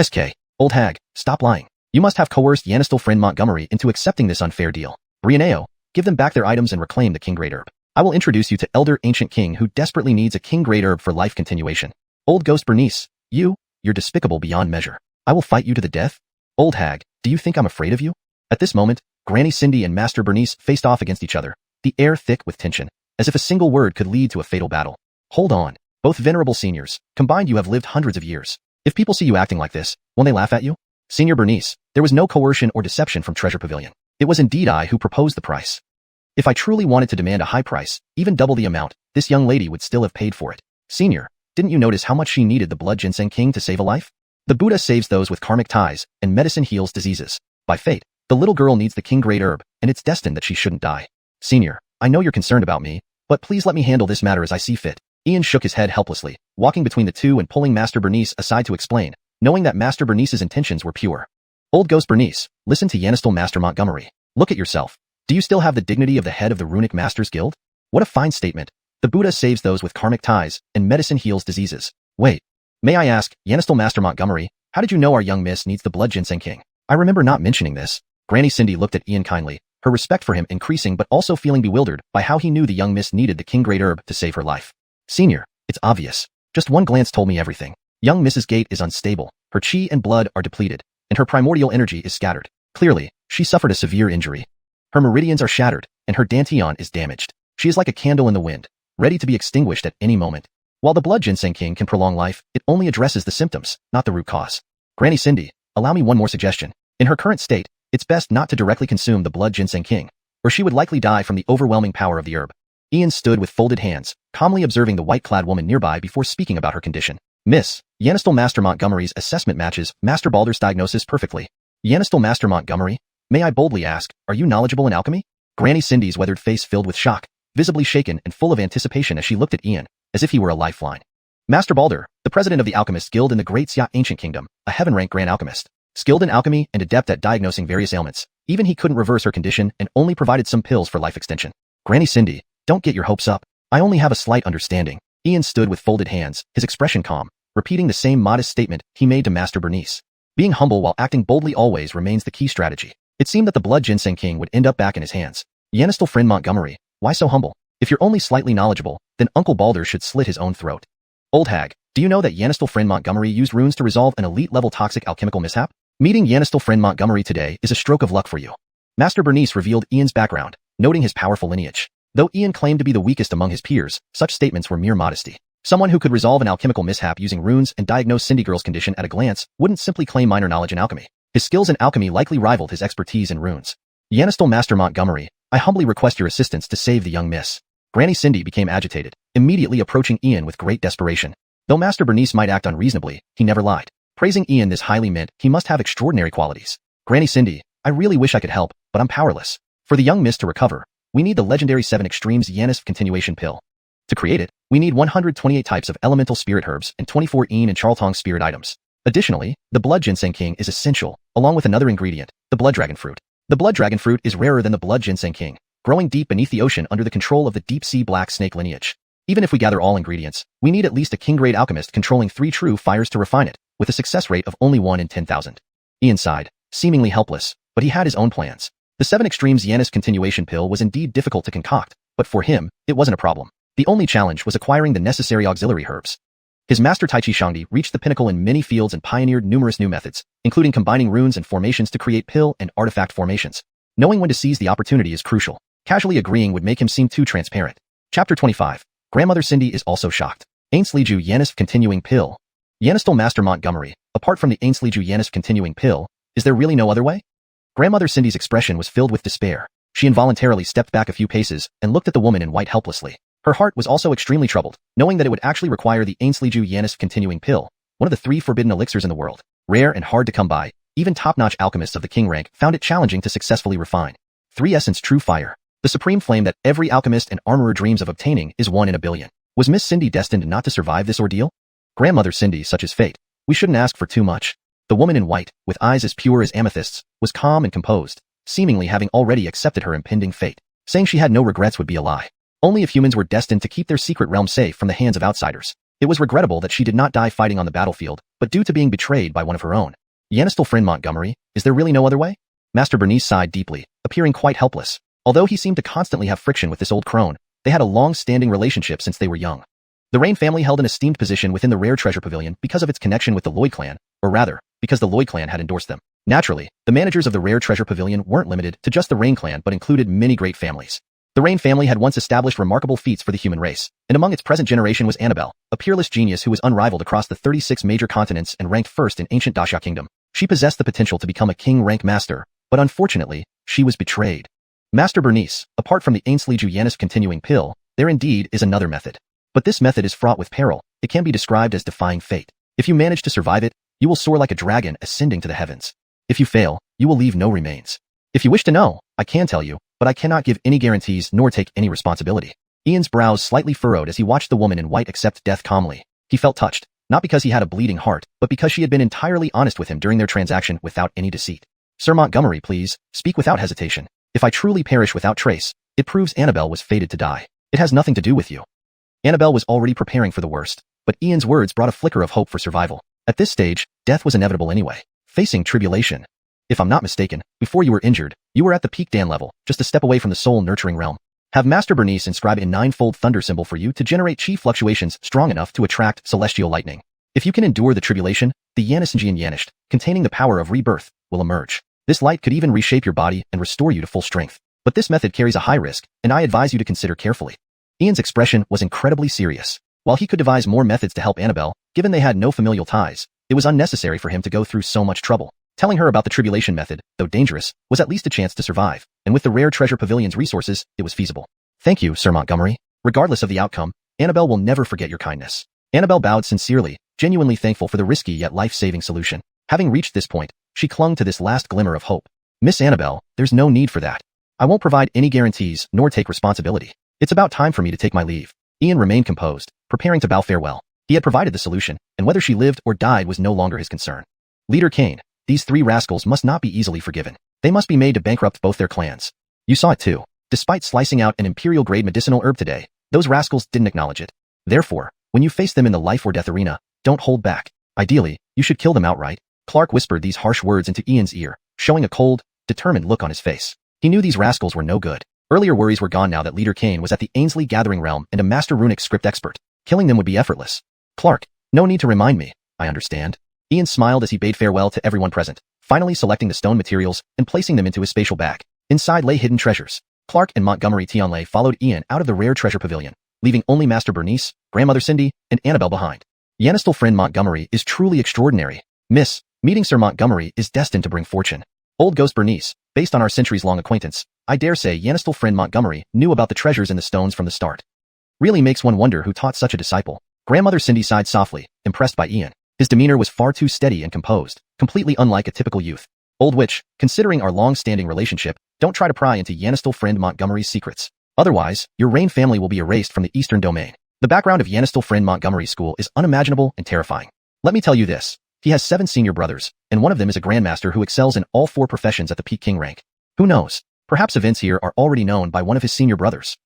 SK, old hag, stop lying. You must have coerced Yanistal friend Montgomery into accepting this unfair deal. Brianeo, give them back their items and reclaim the king-grade herb. I will introduce you to Elder Ancient King who desperately needs a king-grade herb for life continuation. Old Ghost Bernice, you're despicable beyond measure. I will fight you to the death. Old hag, do you think I'm afraid of you? At this moment, Granny Cindy and Master Bernice faced off against each other, the air thick with tension, as if a single word could lead to a fatal battle. Hold on. Both venerable seniors, combined you have lived hundreds of years. If people see you acting like this, won't they laugh at you? Senior Bernice, there was no coercion or deception from Treasure Pavilion. It was indeed I who proposed the price. If I truly wanted to demand a high price, even double the amount, this young lady would still have paid for it. Senior, didn't you notice how much she needed the Blood Ginseng King to save a life? The Buddha saves those with karmic ties, and medicine heals diseases. By fate, the little girl needs the king-grade herb, and it's destined that she shouldn't die. Senior, I know you're concerned about me, but please let me handle this matter as I see fit. Ian shook his head helplessly, walking between the two and pulling Master Bernice aside to explain, knowing that Master Bernice's intentions were pure. Old Ghost Bernice, listen to Yanistal Master Montgomery. Look at yourself. Do you still have the dignity of the head of the Runic Masters Guild? What a fine statement. The Buddha saves those with karmic ties, and medicine heals diseases. Wait. May I ask, Yanistal Master Montgomery, how did you know our young miss needs the Blood Ginseng King? I remember not mentioning this. Granny Cindy looked at Ian kindly, her respect for him increasing but also feeling bewildered by how he knew the young miss needed the king-grade herb to save her life. Senior, it's obvious. Just one glance told me everything. Young Mrs. Gate is unstable, her chi and blood are depleted, and her primordial energy is scattered. Clearly, she suffered a severe injury. Her meridians are shattered, and her dantian is damaged. She is like a candle in the wind, ready to be extinguished at any moment. While the Blood Ginseng King can prolong life, it only addresses the symptoms, not the root cause. Granny Cindy, allow me one more suggestion. In her current state, it's best not to directly consume the Blood Ginseng King, or she would likely die from the overwhelming power of the herb. Ian stood with folded hands, calmly observing the white-clad woman nearby before speaking about her condition. Miss, Yanistal Master Montgomery's assessment matches Master Balder's diagnosis perfectly. Yanistal Master Montgomery, may I boldly ask, are you knowledgeable in alchemy? Granny Cindy's weathered face filled with shock, visibly shaken and full of anticipation as she looked at Ian, as if he were a lifeline. Master Balder, the president of the Alchemists Guild in the Great Xia Ancient Kingdom, a heaven-rank grand alchemist. Skilled in alchemy and adept at diagnosing various ailments, even he couldn't reverse her condition and only provided some pills for life extension. Granny Cindy, don't get your hopes up. I only have a slight understanding. Ian stood with folded hands, his expression calm, repeating the same modest statement he made to Master Bernice. Being humble while acting boldly always remains the key strategy. It seemed that the Blood Ginseng King would end up back in his hands. Yanistal friend Montgomery, why so humble? If you're only slightly knowledgeable, then Uncle Balder should slit his own throat. Old hag, do you know that Yanistal friend Montgomery used runes to resolve an elite-level toxic alchemical mishap? Meeting Yanistal friend Montgomery today is a stroke of luck for you. Master Bernice revealed Ian's background, noting his powerful lineage. Though Ian claimed to be the weakest among his peers, such statements were mere modesty. Someone who could resolve an alchemical mishap using runes and diagnose Cindy Girl's condition at a glance wouldn't simply claim minor knowledge in alchemy. His skills in alchemy likely rivaled his expertise in runes. Yanistal Master Montgomery, I humbly request your assistance to save the young miss. Granny Cindy became agitated, immediately approaching Ian with great desperation. Though Master Bernice might act unreasonably, he never lied. Praising Ian this highly meant he must have extraordinary qualities. Granny Cindy, I really wish I could help, but I'm powerless. For the young miss to recover, we need the legendary 7 Extremes Yanis Continuation Pill. To create it, we need 128 types of elemental spirit herbs and 24 Ian and Charltong spirit items. Additionally, the Blood Ginseng King is essential, along with another ingredient, the Blood Dragon Fruit. The Blood Dragon Fruit is rarer than the Blood Ginseng King, growing deep beneath the ocean under the control of the deep-sea black snake lineage. Even if we gather all ingredients, we need at least a king-grade alchemist controlling 3 true fires to refine it, with a success rate of only 1 in 10,000. Ian sighed, seemingly helpless, but he had his own plans. The 7 Extremes Yanis continuation pill was indeed difficult to concoct, but for him, it wasn't a problem. The only challenge was acquiring the necessary auxiliary herbs. His master Taichi Shangdi reached the pinnacle in many fields and pioneered numerous new methods, including combining runes and formations to create pill and artifact formations. Knowing when to seize the opportunity is crucial. Casually agreeing would make him seem too transparent. Chapter 25. Grandmother Cindy is also shocked. Ainsleiju Yanis continuing pill. Yanistal Master Montgomery, apart from the Ainsleiju Yanis continuing pill, is there really no other way? Grandmother Cindy's expression was filled with despair. She involuntarily stepped back a few paces and looked at the woman in white helplessly. Her heart was also extremely troubled, knowing that it would actually require the Ainsleiju Yanis continuing pill, one of the 3 forbidden elixirs in the world. Rare and hard to come by, even top-notch alchemists of the king rank found it challenging to successfully refine. 3 Essence True Fire. The supreme flame that every alchemist and armorer dreams of obtaining is 1 in a billion. Was Miss Cindy destined not to survive this ordeal? Grandmother Cindy, such is fate. We shouldn't ask for too much. The woman in white, with eyes as pure as amethysts, was calm and composed, seemingly having already accepted her impending fate. Saying she had no regrets would be a lie. Only if humans were destined to keep their secret realm safe from the hands of outsiders. It was regrettable that she did not die fighting on the battlefield, but due to being betrayed by one of her own. Yanistal friend Montgomery, is there really no other way? Master Bernice sighed deeply, appearing quite helpless. Although he seemed to constantly have friction with this old crone, they had a long-standing relationship since they were young. The Rain family held an esteemed position within the Rare Treasure Pavilion because of its connection with the Lloyd clan, or rather, because the Lloyd clan had endorsed them. Naturally, the managers of the Rare Treasure Pavilion weren't limited to just the Rain clan but included many great families. The Rain family had once established remarkable feats for the human race, and among its present generation was Annabelle, a peerless genius who was unrivaled across the 36 major continents and ranked first in ancient Daxia Kingdom. She possessed the potential to become a king-rank master, but unfortunately, she was betrayed. Master Bernice, apart from the Ainsleiju Yanis continuing pill, there indeed is another method. But this method is fraught with peril. It can be described as defying fate. If you manage to survive it, you will soar like a dragon ascending to the heavens. If you fail, you will leave no remains. If you wish to know, I can tell you, but I cannot give any guarantees nor take any responsibility. Ian's brows slightly furrowed as he watched the woman in white accept death calmly. He felt touched, not because he had a bleeding heart, but because she had been entirely honest with him during their transaction without any deceit. Sir Montgomery, please, speak without hesitation. If I truly perish without trace, it proves Annabelle was fated to die. It has nothing to do with you. Annabelle was already preparing for the worst, but Ian's words brought a flicker of hope for survival. At this stage, death was inevitable anyway. Facing tribulation. If I'm not mistaken, before you were injured, you were at the peak Dan level, just a step away from the soul-nurturing realm. Have Master Bernice inscribe a 9-fold thunder symbol for you to generate chi fluctuations strong enough to attract celestial lightning. If you can endure the tribulation, the Yanishinjian Yanisht, containing the power of rebirth, will emerge. This light could even reshape your body and restore you to full strength. But this method carries a high risk, and I advise you to consider carefully. Ian's expression was incredibly serious. While he could devise more methods to help Annabelle, given they had no familial ties, it was unnecessary for him to go through so much trouble. Telling her about the tribulation method, though dangerous, was at least a chance to survive, and with the Rare Treasure Pavilion's resources, it was feasible. Thank you, Sir Montgomery. Regardless of the outcome, Annabelle will never forget your kindness. Annabelle bowed sincerely, genuinely thankful for the risky yet life-saving solution. Having reached this point, she clung to this last glimmer of hope. Miss Annabelle, there's no need for that. I won't provide any guarantees nor take responsibility. It's about time for me to take my leave. Ian remained composed, preparing to bow farewell. He had provided the solution, and whether she lived or died was no longer his concern. Leader Kane, these 3 rascals must not be easily forgiven. They must be made to bankrupt both their clans. You saw it too. Despite slicing out an imperial-grade medicinal herb today, those rascals didn't acknowledge it. Therefore, when you face them in the life or death arena, don't hold back. Ideally, you should kill them outright. Clark whispered these harsh words into Ian's ear, showing a cold, determined look on his face. He knew these rascals were no good. Earlier worries were gone now that Leader Kane was at the Ainsley Gathering Realm and a master runic script expert. Killing them would be effortless. Clark, no need to remind me. I understand. Ian smiled as he bade farewell to everyone present, finally selecting the stone materials and placing them into his spatial bag. Inside lay hidden treasures. Clark and Montgomery Tianlei followed Ian out of the Rare Treasure Pavilion, leaving only Master Bernice, Grandmother Cindy, and Annabelle behind. Yanistal friend Montgomery is truly extraordinary. Miss, meeting Sir Montgomery is destined to bring fortune. Old Ghost Bernice, based on our centuries-long acquaintance, I dare say Yanistal friend Montgomery knew about the treasures in the stones from the start. Really makes one wonder who taught such a disciple. Grandmother Cindy sighed softly, impressed by Ian. His demeanor was far too steady and composed, completely unlike a typical youth. Old witch, considering our long-standing relationship, don't try to pry into Yanistal friend Montgomery's secrets. Otherwise, your Rain family will be erased from the Eastern Domain. The background of Yanistal friend Montgomery's school is unimaginable and terrifying. Let me tell you this. He has 7 senior brothers, and one of them is a grandmaster who excels in all 4 professions at the peak king rank. Who knows? Perhaps events here are already known by one of his senior brothers.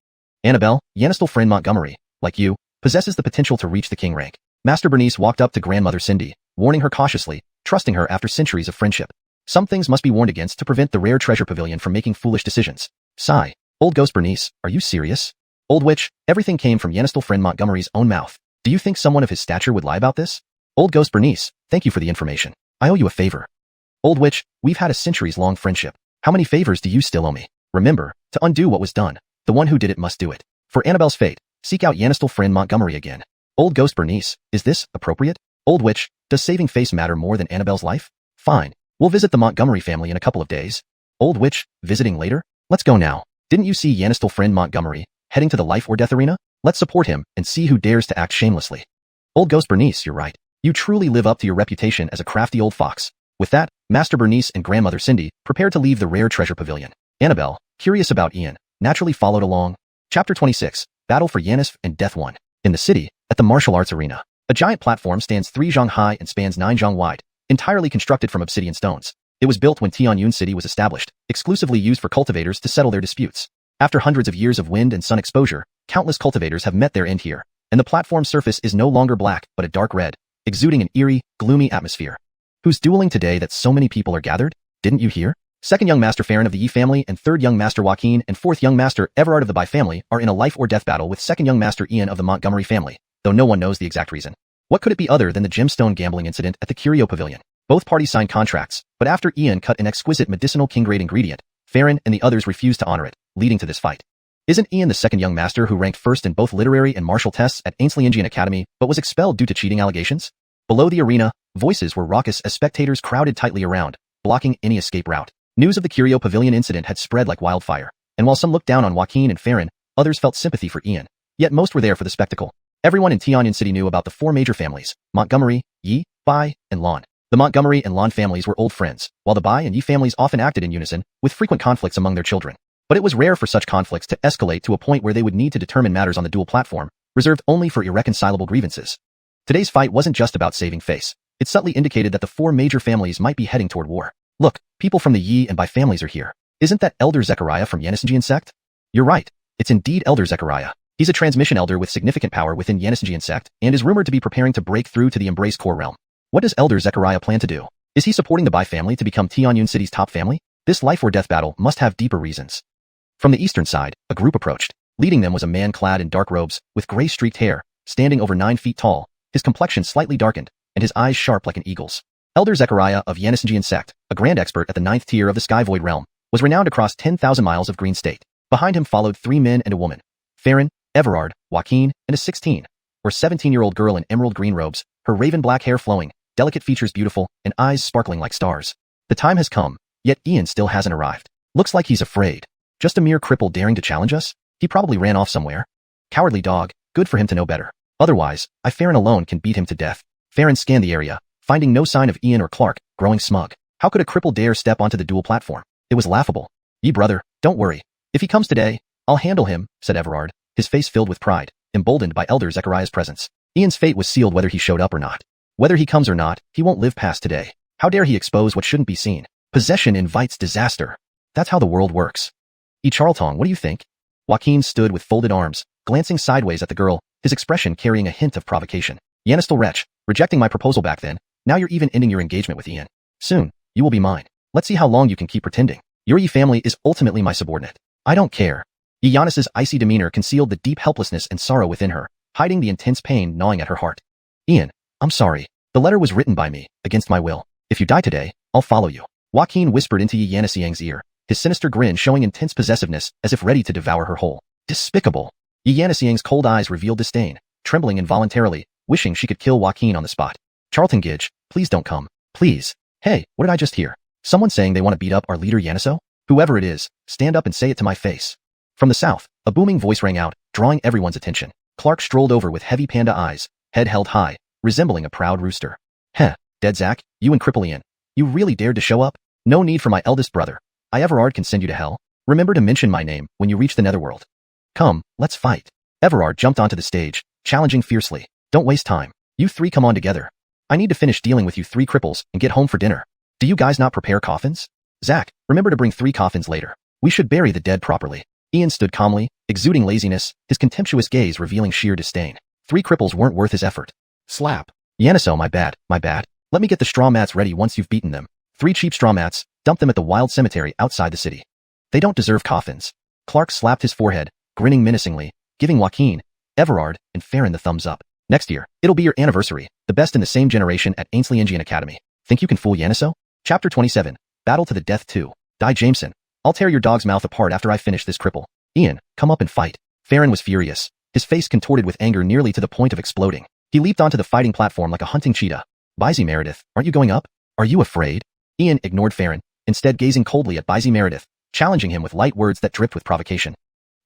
Annabelle, Yanistal friend Montgomery, like you, possesses the potential to reach the king rank. Master Bernice walked up to Grandmother Cindy, warning her cautiously, trusting her after centuries of friendship. Some things must be warned against to prevent the rare treasure pavilion from making foolish decisions. Sigh. Old Ghost Bernice, are you serious? Old Witch, everything came from Yanistal friend Montgomery's own mouth. Do you think someone of his stature would lie about this? Old Ghost Bernice, thank you for the information. I owe you a favor. Old Witch, we've had a centuries-long friendship. How many favors do you still owe me? Remember, to undo what was done, the one who did it must do it. For Annabelle's fate, seek out Yanistal friend Montgomery again. Old Ghost Bernice, is this appropriate? Old Witch, does saving face matter more than Annabelle's life? Fine. We'll visit the Montgomery family in a couple of days. Old Witch, visiting later? Let's go now. Didn't you see Yanistal friend Montgomery, heading to the life or death arena? Let's support him and see who dares to act shamelessly. Old Ghost Bernice, you're right. You truly live up to your reputation as a crafty old fox. With that, Master Bernice and Grandmother Cindy prepared to leave the rare treasure pavilion. Annabelle, curious about Ian, naturally followed along. Chapter 26, Battle for Yanis and Death 1. In the city, at the martial arts arena, a giant platform stands 3 zhang high and spans 9 zhang wide, entirely constructed from obsidian stones. It was built when Tianyun City was established, exclusively used for cultivators to settle their disputes. After hundreds of years of wind and sun exposure, countless cultivators have met their end here, and the platform's surface is no longer black but a dark red, exuding an eerie, gloomy atmosphere. Who's dueling today that so many people are gathered? Didn't you hear? Second young Master Farron of the Yi family and third young Master Joaquin and fourth young Master Everard of the Bai family are in a life or death battle with second young Master Ian of the Montgomery family, though no one knows the exact reason. What could it be other than the gemstone gambling incident at the Curio Pavilion? Both parties signed contracts, but after Ian cut an exquisite medicinal king-grade ingredient, Farron and the others refused to honor it, leading to this fight. Isn't Ian the second young master who ranked first in both literary and martial tests at Ainsley Indian Academy but was expelled due to cheating allegations? Below the arena, voices were raucous as spectators crowded tightly around, blocking any escape route. News of the Curio Pavilion incident had spread like wildfire, and while some looked down on Joaquin and Farron, others felt sympathy for Ian. Yet most were there for the spectacle. Everyone in Tianyun City knew about the 4 major families, Montgomery, Yi, Bai, and Lan. The Montgomery and Lan families were old friends, while the Bai and Yi families often acted in unison, with frequent conflicts among their children. But it was rare for such conflicts to escalate to a point where they would need to determine matters on the dual platform, reserved only for irreconcilable grievances. Today's fight wasn't just about saving face. It subtly indicated that the 4 major families might be heading toward war. Look, people from the Yi and Bai families are here. Isn't that Elder Zechariah from Xianxia sect? You're right. It's indeed Elder Zechariah. He's a transmission elder with significant power within Xianxia sect and is rumored to be preparing to break through to the Embrace Core realm. What does Elder Zechariah plan to do? Is he supporting the Bai family to become Tianyun City's top family? This life or death battle must have deeper reasons. From the eastern side, a group approached. Leading them was a man clad in dark robes, with gray streaked hair, standing over 9 feet tall, his complexion slightly darkened, and his eyes sharp like an eagle's. Elder Zechariah of Xianxia sect, a grand expert at the 9th tier of the Sky Void realm, was renowned across 10,000 miles of Green State. Behind him followed 3 men and a woman. Farron, Everard, Joaquin, and a 16 or 17-year-old girl in emerald green robes, her raven black hair flowing, delicate features beautiful, and eyes sparkling like stars. The time has come, yet Ian still hasn't arrived. Looks like he's afraid. Just a mere cripple daring to challenge us? He probably ran off somewhere. Cowardly dog, good for him to know better. Otherwise, Farron alone can beat him to death. Farron scanned the area, finding no sign of Ian or Clark, growing smug. How could a cripple dare step onto the dual platform? It was laughable. Ye brother, don't worry. If he comes today, I'll handle him, said Everard, his face filled with pride, emboldened by Elder Zechariah's presence. Ian's fate was sealed whether he showed up or not. Whether he comes or not, he won't live past today. How dare he expose what shouldn't be seen? Possession invites disaster. That's how the world works. Charlton, what do you think? Joaquin stood with folded arms, glancing sideways at the girl, his expression carrying a hint of provocation. Yanistal wretch, rejecting my proposal back then, now you're even ending your engagement with Ian. Soon, you will be mine. Let's see how long you can keep pretending. Your Yi family is ultimately my subordinate. I don't care. Giannis's icy demeanor concealed the deep helplessness and sorrow within her, hiding the intense pain gnawing at her heart. Ian, I'm sorry. The letter was written by me, against my will. If you die today, I'll follow you. Joaquin whispered into Yanis's ear, his sinister grin showing intense possessiveness as if ready to devour her whole. Despicable. Yanis's cold eyes revealed disdain, trembling involuntarily, wishing she could kill Joaquin on the spot. Charlton Gidge, please don't come. Please. Hey, what did I just hear? Someone saying they want to beat up our leader Yaniso? Whoever it is, stand up and say it to my face. From the south, a booming voice rang out, drawing everyone's attention. Clark strolled over with heavy panda eyes, head held high, resembling a proud rooster. Heh, dead Zach, you and Cripple Ian. You really dared to show up? No need for my eldest brother. Everard can send you to hell. Remember to mention my name when you reach the netherworld. Come, let's fight. Everard jumped onto the stage, challenging fiercely. Don't waste time. You 3 come on together. I need to finish dealing with you 3 cripples and get home for dinner. Do you guys not prepare coffins? Zach, remember to bring 3 coffins later. We should bury the dead properly. Ian stood calmly, exuding laziness, his contemptuous gaze revealing sheer disdain. 3 cripples weren't worth his effort. Slap. Yaniso, my bad. Let me get the straw mats ready once you've beaten them. 3 cheap straw mats, dump them at the wild cemetery outside the city. They don't deserve coffins. Clark slapped his forehead, grinning menacingly, giving Joaquin, Everard, and Farron the thumbs up. Next year, it'll be your anniversary, the best in the same generation at Xiuxian Academy. Think you can fool Yaniso? Chapter 27, Battle to the Death 2. Die Jameson. I'll tear your dog's mouth apart after I finish this cripple. Ian, come up and fight. Farron was furious, his face contorted with anger nearly to the point of exploding. He leaped onto the fighting platform like a hunting cheetah. Bisey Meredith, aren't you going up? Are you afraid? Ian ignored Farron, instead gazing coldly at Bisey Meredith, challenging him with light words that dripped with provocation.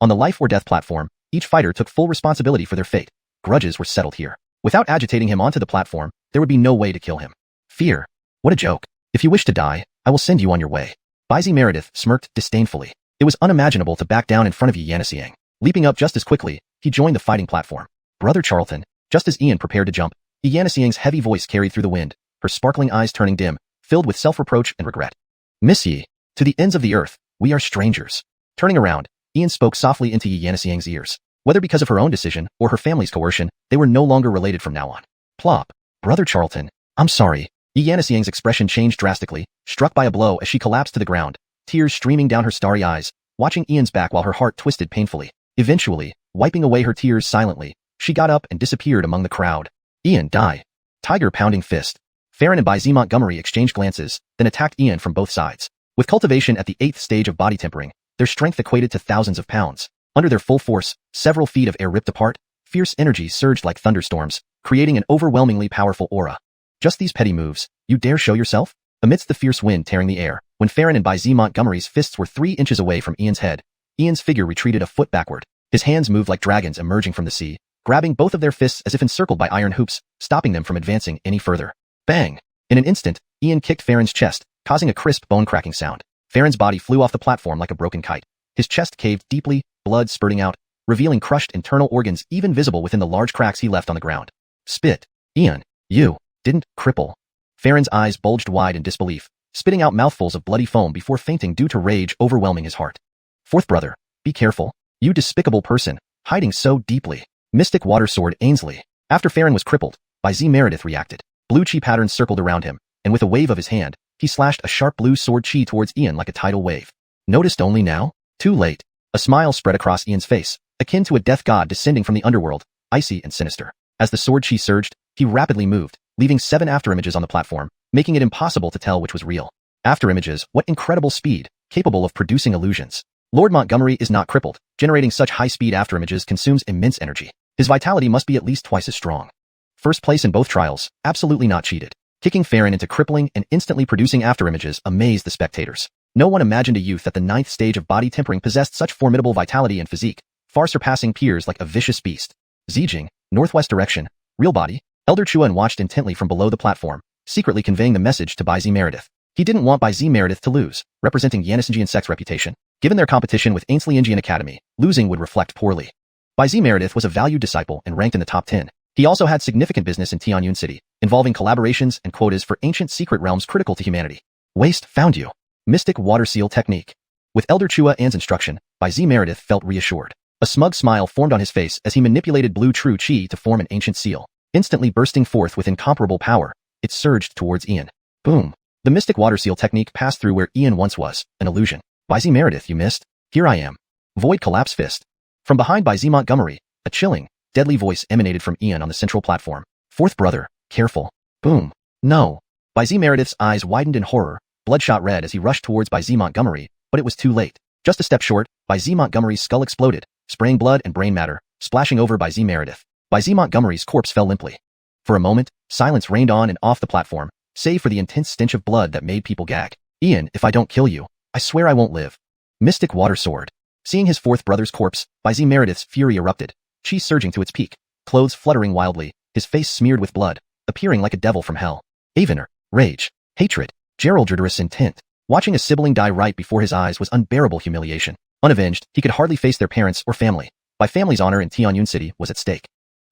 On the life or death platform, each fighter took full responsibility for their fate. Grudges were settled here. Without agitating him onto the platform, there would be no way to kill him. Fear. What a joke. If you wish to die, I will send you on your way. Bisey Meredith smirked disdainfully. It was unimaginable to back down in front of Xianxia. Leaping up just as quickly, he joined the fighting platform. Brother Charlton. Just as Ian prepared to jump, Xianxia's heavy voice carried through the wind, her sparkling eyes turning dim, filled with self-reproach and regret. Miss Yi, to the ends of the earth, we are strangers. Turning around, Ian spoke softly into Xianxia's ears. Whether because of her own decision or her family's coercion, they were no longer related from now on. Plop. Brother Charlton, I'm sorry. Xianxia's expression changed drastically, struck by a blow as she collapsed to the ground, tears streaming down her starry eyes, watching Ian's back while her heart twisted painfully. Eventually, wiping away her tears silently, she got up and disappeared among the crowd. Ian, die. Tiger pounding fist. Farron and Bisey Montgomery exchanged glances, then attacked Ian from both sides. With cultivation at the 8th stage of body tempering, their strength equated to thousands of pounds. Under their full force, several feet of air ripped apart, fierce energy surged like thunderstorms, creating an overwhelmingly powerful aura. Just these petty moves, you dare show yourself? Amidst the fierce wind tearing the air, when Farron and Bisey Montgomery's fists were 3 inches away from Ian's head, Ian's figure retreated a foot backward. His hands moved like dragons emerging from the sea, grabbing both of their fists as if encircled by iron hoops, stopping them from advancing any further. Bang! In an instant, Ian kicked Farron's chest, causing a crisp bone-cracking sound. Farron's body flew off the platform like a broken kite. His chest caved deeply, blood spurting out, revealing crushed internal organs even visible within the large cracks he left on the ground. Spit. Ian, you didn't cripple. Farron's eyes bulged wide in disbelief, spitting out mouthfuls of bloody foam before fainting due to rage overwhelming his heart. Fourth brother, be careful. You despicable person, hiding so deeply. Mystic Water Sword Ainsley. After Farron was crippled, Bisey Meredith reacted. Blue chi patterns circled around him, and with a wave of his hand, he slashed a sharp blue sword chi towards Ian like a tidal wave. Noticed only now? Too late. A smile spread across Ian's face, akin to a death god descending from the underworld, icy and sinister. As the sword chi surged, he rapidly moved, leaving 7 afterimages on the platform, making it impossible to tell which was real. Afterimages, what incredible speed, capable of producing illusions. Lord Montgomery is not crippled. Generating such high-speed afterimages consumes immense energy. His vitality must be at least twice as strong. First place in both trials, absolutely not cheated. Kicking Farron into crippling and instantly producing afterimages amazed the spectators. No one imagined a youth at the 9th stage of body tempering possessed such formidable vitality and physique, far surpassing peers like a vicious beast. Zijing, northwest direction, real body. Elder Chuan watched intently from below the platform, secretly conveying the message to Bisey Meredith. He didn't want Bisey Meredith to lose, representing Xianxian sex reputation. Given their competition with Xiuxian Academy, losing would reflect poorly. Bisey Meredith was a valued disciple and ranked in the top 10. He also had significant business in Tianyun City, involving collaborations and quotas for ancient secret realms critical to humanity. Waste found you. Mystic Water Seal Technique. With Elder Chua An's instruction, Bisey Meredith felt reassured. A smug smile formed on his face as he manipulated blue true chi to form an ancient seal. Instantly bursting forth with incomparable power, it surged towards Ian. Boom. The Mystic Water Seal Technique passed through where Ian once was, an illusion. Bisey Meredith, you missed. Here I am. Void Collapse Fist. From behind Bisey Montgomery, a chilling, deadly voice emanated from Ian on the central platform. Fourth brother, careful. Boom. No. Bisey Meredith's eyes widened in horror, bloodshot red as he rushed towards Bisey Montgomery, but it was too late. Just a step short, Bisey Montgomery's skull exploded, spraying blood and brain matter, splashing over Bisey Meredith. Bisey Montgomery's corpse fell limply. For a moment, silence reigned on and off the platform, save for the intense stench of blood that made people gag. Ian, if I don't kill you, I swear I won't live. Mystic Water Sword. Seeing his fourth brother's corpse, Bisey Meredith's fury erupted, chi surging to its peak, clothes fluttering wildly, his face smeared with blood, appearing like a devil from hell. Avener, rage, hatred, Geraldurous intent. Watching a sibling die right before his eyes was unbearable humiliation. Unavenged, he could hardly face their parents or family. By family's honor in Tianyun City was at stake.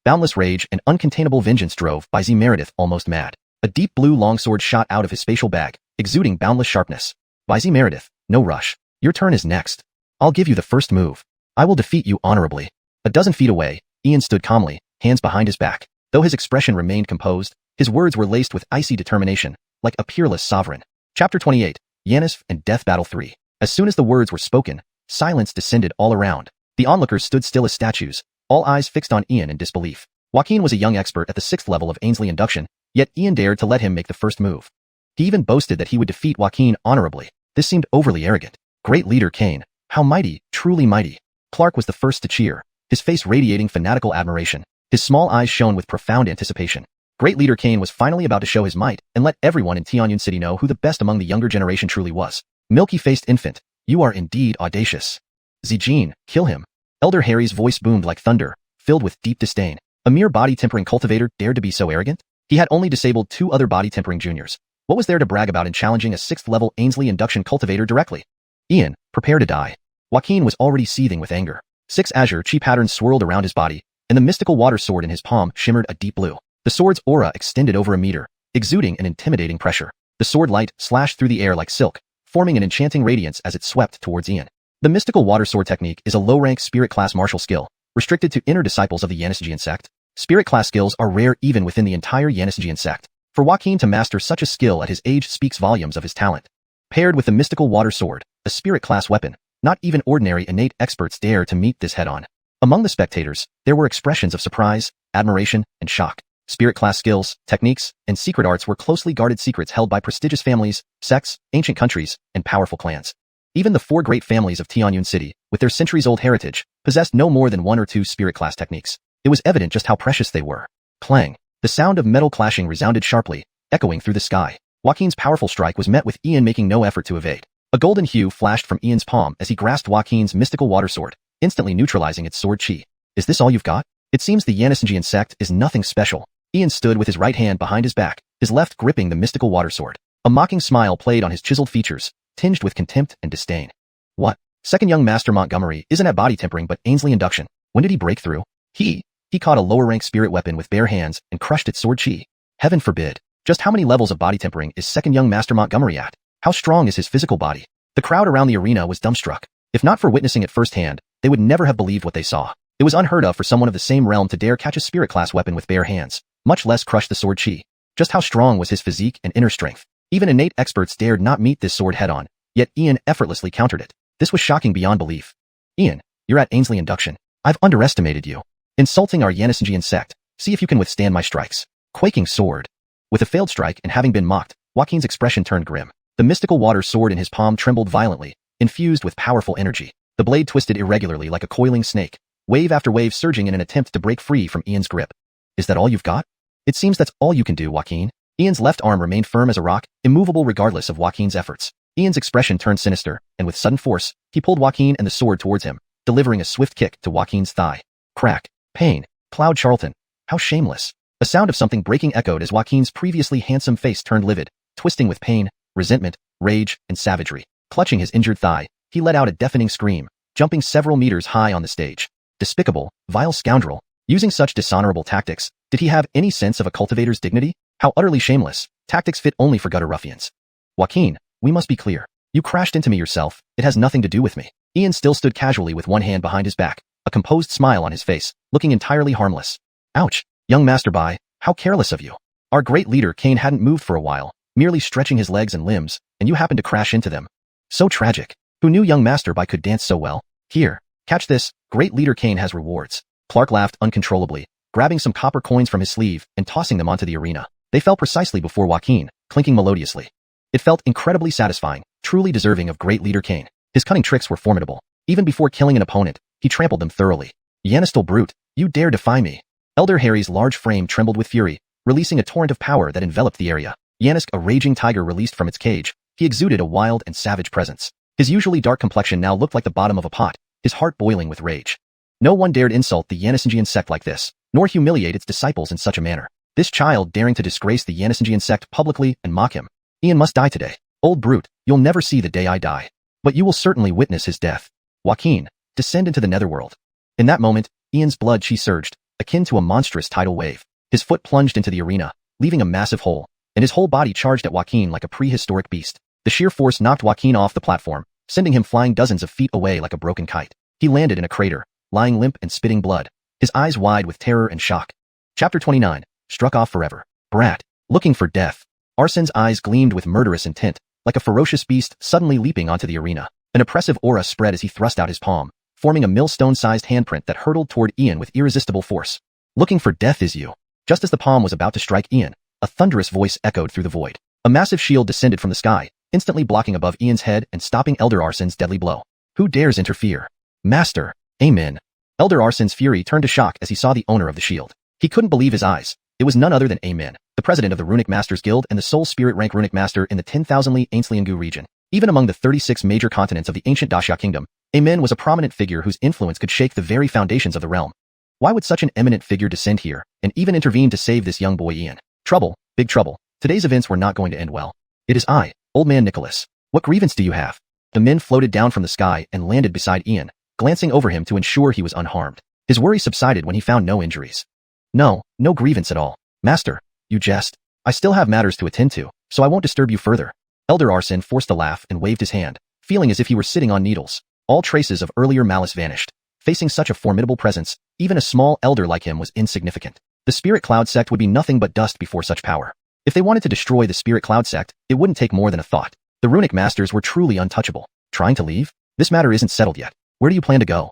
Boundless rage and uncontainable vengeance drove Bisey Meredith almost mad. A deep blue longsword shot out of his spatial bag, exuding boundless sharpness. Bisey Meredith, no rush. Your turn is next. I'll give you the first move. I will defeat you honorably. A dozen feet away, Ian stood calmly, hands behind his back. Though his expression remained composed, his words were laced with icy determination, like a peerless sovereign. Chapter 28, Yanis and Death Battle 3. As soon as the words were spoken, silence descended all around. The onlookers stood still as statues, all eyes fixed on Ian in disbelief. Joaquin was a young expert at the 6th level of Ainsley induction, yet Ian dared to let him make the first move. He even boasted that he would defeat Joaquin honorably. This seemed overly arrogant. Great leader Kane, how mighty, truly mighty. Clark was the first to cheer, his face radiating fanatical admiration. His small eyes shone with profound anticipation. Great leader Kane was finally about to show his might and let everyone in Tianyun City know who the best among the younger generation truly was. Milky-faced infant, you are indeed audacious. Zijin, kill him. Elder Harry's voice boomed like thunder, filled with deep disdain. A mere body-tempering cultivator dared to be so arrogant? He had only disabled 2 other body-tempering juniors. What was there to brag about in challenging a 6th-level Ainsley induction cultivator directly? Ian, prepare to die. Joaquin was already seething with anger. 6 azure chi patterns swirled around his body, and the mystical water sword in his palm shimmered a deep blue. The sword's aura extended over a meter, exuding an intimidating pressure. The sword light slashed through the air like silk, forming an enchanting radiance as it swept towards Ian. The mystical water sword technique is a low-rank spirit class martial skill, restricted to inner disciples of the Xianxian sect. Spirit class skills are rare even within the entire Xianxian sect. For Joaquin to master such a skill at his age speaks volumes of his talent. Paired with the mystical water sword, a spirit class weapon, not even ordinary innate experts dare to meet this head-on. Among the spectators, there were expressions of surprise, admiration, and shock. Spirit class skills, techniques, and secret arts were closely guarded secrets held by prestigious families, sects, ancient countries, and powerful clans. Even the 4 great families of Tianyun City, with their centuries-old heritage, possessed no more than 1 or 2 spirit class techniques. It was evident just how precious they were. Clang. The sound of metal clashing resounded sharply, echoing through the sky. Joaquin's powerful strike was met with Ian making no effort to evade. A golden hue flashed from Ian's palm as he grasped Joaquin's mystical water sword, instantly neutralizing its sword chi. Is this all you've got? It seems the Xianxian sect is nothing special. Ian stood with his right hand behind his back, his left gripping the mystical water sword. A mocking smile played on his chiseled features, tinged with contempt and disdain. What? Second young Master Montgomery isn't at body tempering but Ainsley induction. When did he break through? He caught a lower-rank spirit weapon with bare hands and crushed its sword chi. Heaven forbid. Just how many levels of body tempering is second young Master Montgomery at? How strong is his physical body? The crowd around the arena was dumbstruck. If not for witnessing it firsthand, they would never have believed what they saw. It was unheard of for someone of the same realm to dare catch a spirit class weapon with bare hands, much less crush the sword chi. Just how strong was his physique and inner strength? Even innate experts dared not meet this sword head-on, yet Ian effortlessly countered it. This was shocking beyond belief. Ian, you're at Ainsley induction. I've underestimated you. Insulting our Xianxian sect. See if you can withstand my strikes. Quaking sword. With a failed strike and having been mocked, Joaquin's expression turned grim. The mystical water sword in his palm trembled violently, infused with powerful energy. The blade twisted irregularly like a coiling snake, wave after wave surging in an attempt to break free from Ian's grip. Is that all you've got? It seems that's all you can do, Joaquin. Ian's left arm remained firm as a rock, immovable regardless of Joaquin's efforts. Ian's expression turned sinister, and with sudden force, he pulled Joaquin and the sword towards him, delivering a swift kick to Joaquin's thigh. Crack. Pain. Cloud Charlton. How shameless. A sound of something breaking echoed as Joaquin's previously handsome face turned livid, twisting with pain, resentment, rage, and savagery. Clutching his injured thigh, he let out a deafening scream, jumping several meters high on the stage. Despicable, vile scoundrel. Using such dishonorable tactics, did he have any sense of a cultivator's dignity? How utterly shameless. Tactics fit only for gutter ruffians. Joaquin, we must be clear. You crashed into me yourself. It has nothing to do with me. Ian still stood casually with one hand behind his back, a composed smile on his face, looking entirely harmless. Ouch. Young Master Bai, how careless of you. Our great leader Kane hadn't moved for a while, merely stretching his legs and limbs, and you happened to crash into them. So tragic. Who knew young Master Bai could dance so well? Here, catch this, great leader Kane has rewards. Clark laughed uncontrollably, grabbing some copper coins from his sleeve and tossing them onto the arena. They fell precisely before Joaquin, clinking melodiously. It felt incredibly satisfying, truly deserving of great leader Kane. His cunning tricks were formidable. Even before killing an opponent, he trampled them thoroughly. Yanistal brute, you dare defy me. Elder Harry's large frame trembled with fury, releasing a torrent of power that enveloped the area. Yanisk, a raging tiger released from its cage, he exuded a wild and savage presence. His usually dark complexion now looked like the bottom of a pot, his heart boiling with rage. No one dared insult the Xianxian sect like this, nor humiliate its disciples in such a manner. This child daring to disgrace the Xianxian sect publicly and mock him. Ian must die today. Old brute, you'll never see the day I die. But you will certainly witness his death. Joaquin, descend into the netherworld. In that moment, Ian's blood chi surged, akin to a monstrous tidal wave. His foot plunged into the arena, leaving a massive hole, and his whole body charged at Joaquin like a prehistoric beast. The sheer force knocked Joaquin off the platform, sending him flying dozens of feet away like a broken kite. He landed in a crater, lying limp and spitting blood, his eyes wide with terror and shock. Chapter 29, struck off forever. Brat, looking for death. Arsen's eyes gleamed with murderous intent, like a ferocious beast suddenly leaping onto the arena. An oppressive aura spread as he thrust out his palm, forming a millstone-sized handprint that hurtled toward Ian with irresistible force. Looking for death is you. Just as the palm was about to strike Ian, a thunderous voice echoed through the void. A massive shield descended from the sky, instantly blocking above Ian's head and stopping Elder Arsen's deadly blow. Who dares interfere? Master. Amen. Elder Arsen's fury turned to shock as he saw the owner of the shield. He couldn't believe his eyes. It was none other than Amen, the president of the Runic Masters Guild and the sole spirit rank runic master in the 10,000-li Xianxia region. Even among the 36 major continents of the ancient Wuxia kingdom, Amen was a prominent figure whose influence could shake the very foundations of the realm. Why would such an eminent figure descend here and even intervene to save this young boy Ian? Trouble, big trouble. Today's events were not going to end well. It is I, old man Nicholas. What grievance do you have? The men floated down from the sky and landed beside Ian, glancing over him to ensure he was unharmed. His worry subsided when he found no injuries. No grievance at all. Master, you jest. I still have matters to attend to, so I won't disturb you further. Elder Arsen forced a laugh and waved his hand, feeling as if he were sitting on needles. All traces of earlier malice vanished. Facing such a formidable presence, even a small elder like him was insignificant. The Spirit Cloud sect would be nothing but dust before such power. If they wanted to destroy the Spirit Cloud sect, it wouldn't take more than a thought. The Runic Masters were truly untouchable. Trying to leave? This matter isn't settled yet. Where do you plan to go?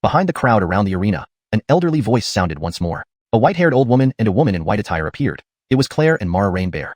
Behind the crowd around the arena, an elderly voice sounded once more. A white-haired old woman and a woman in white attire appeared. It was Claire and Mara Rainbear.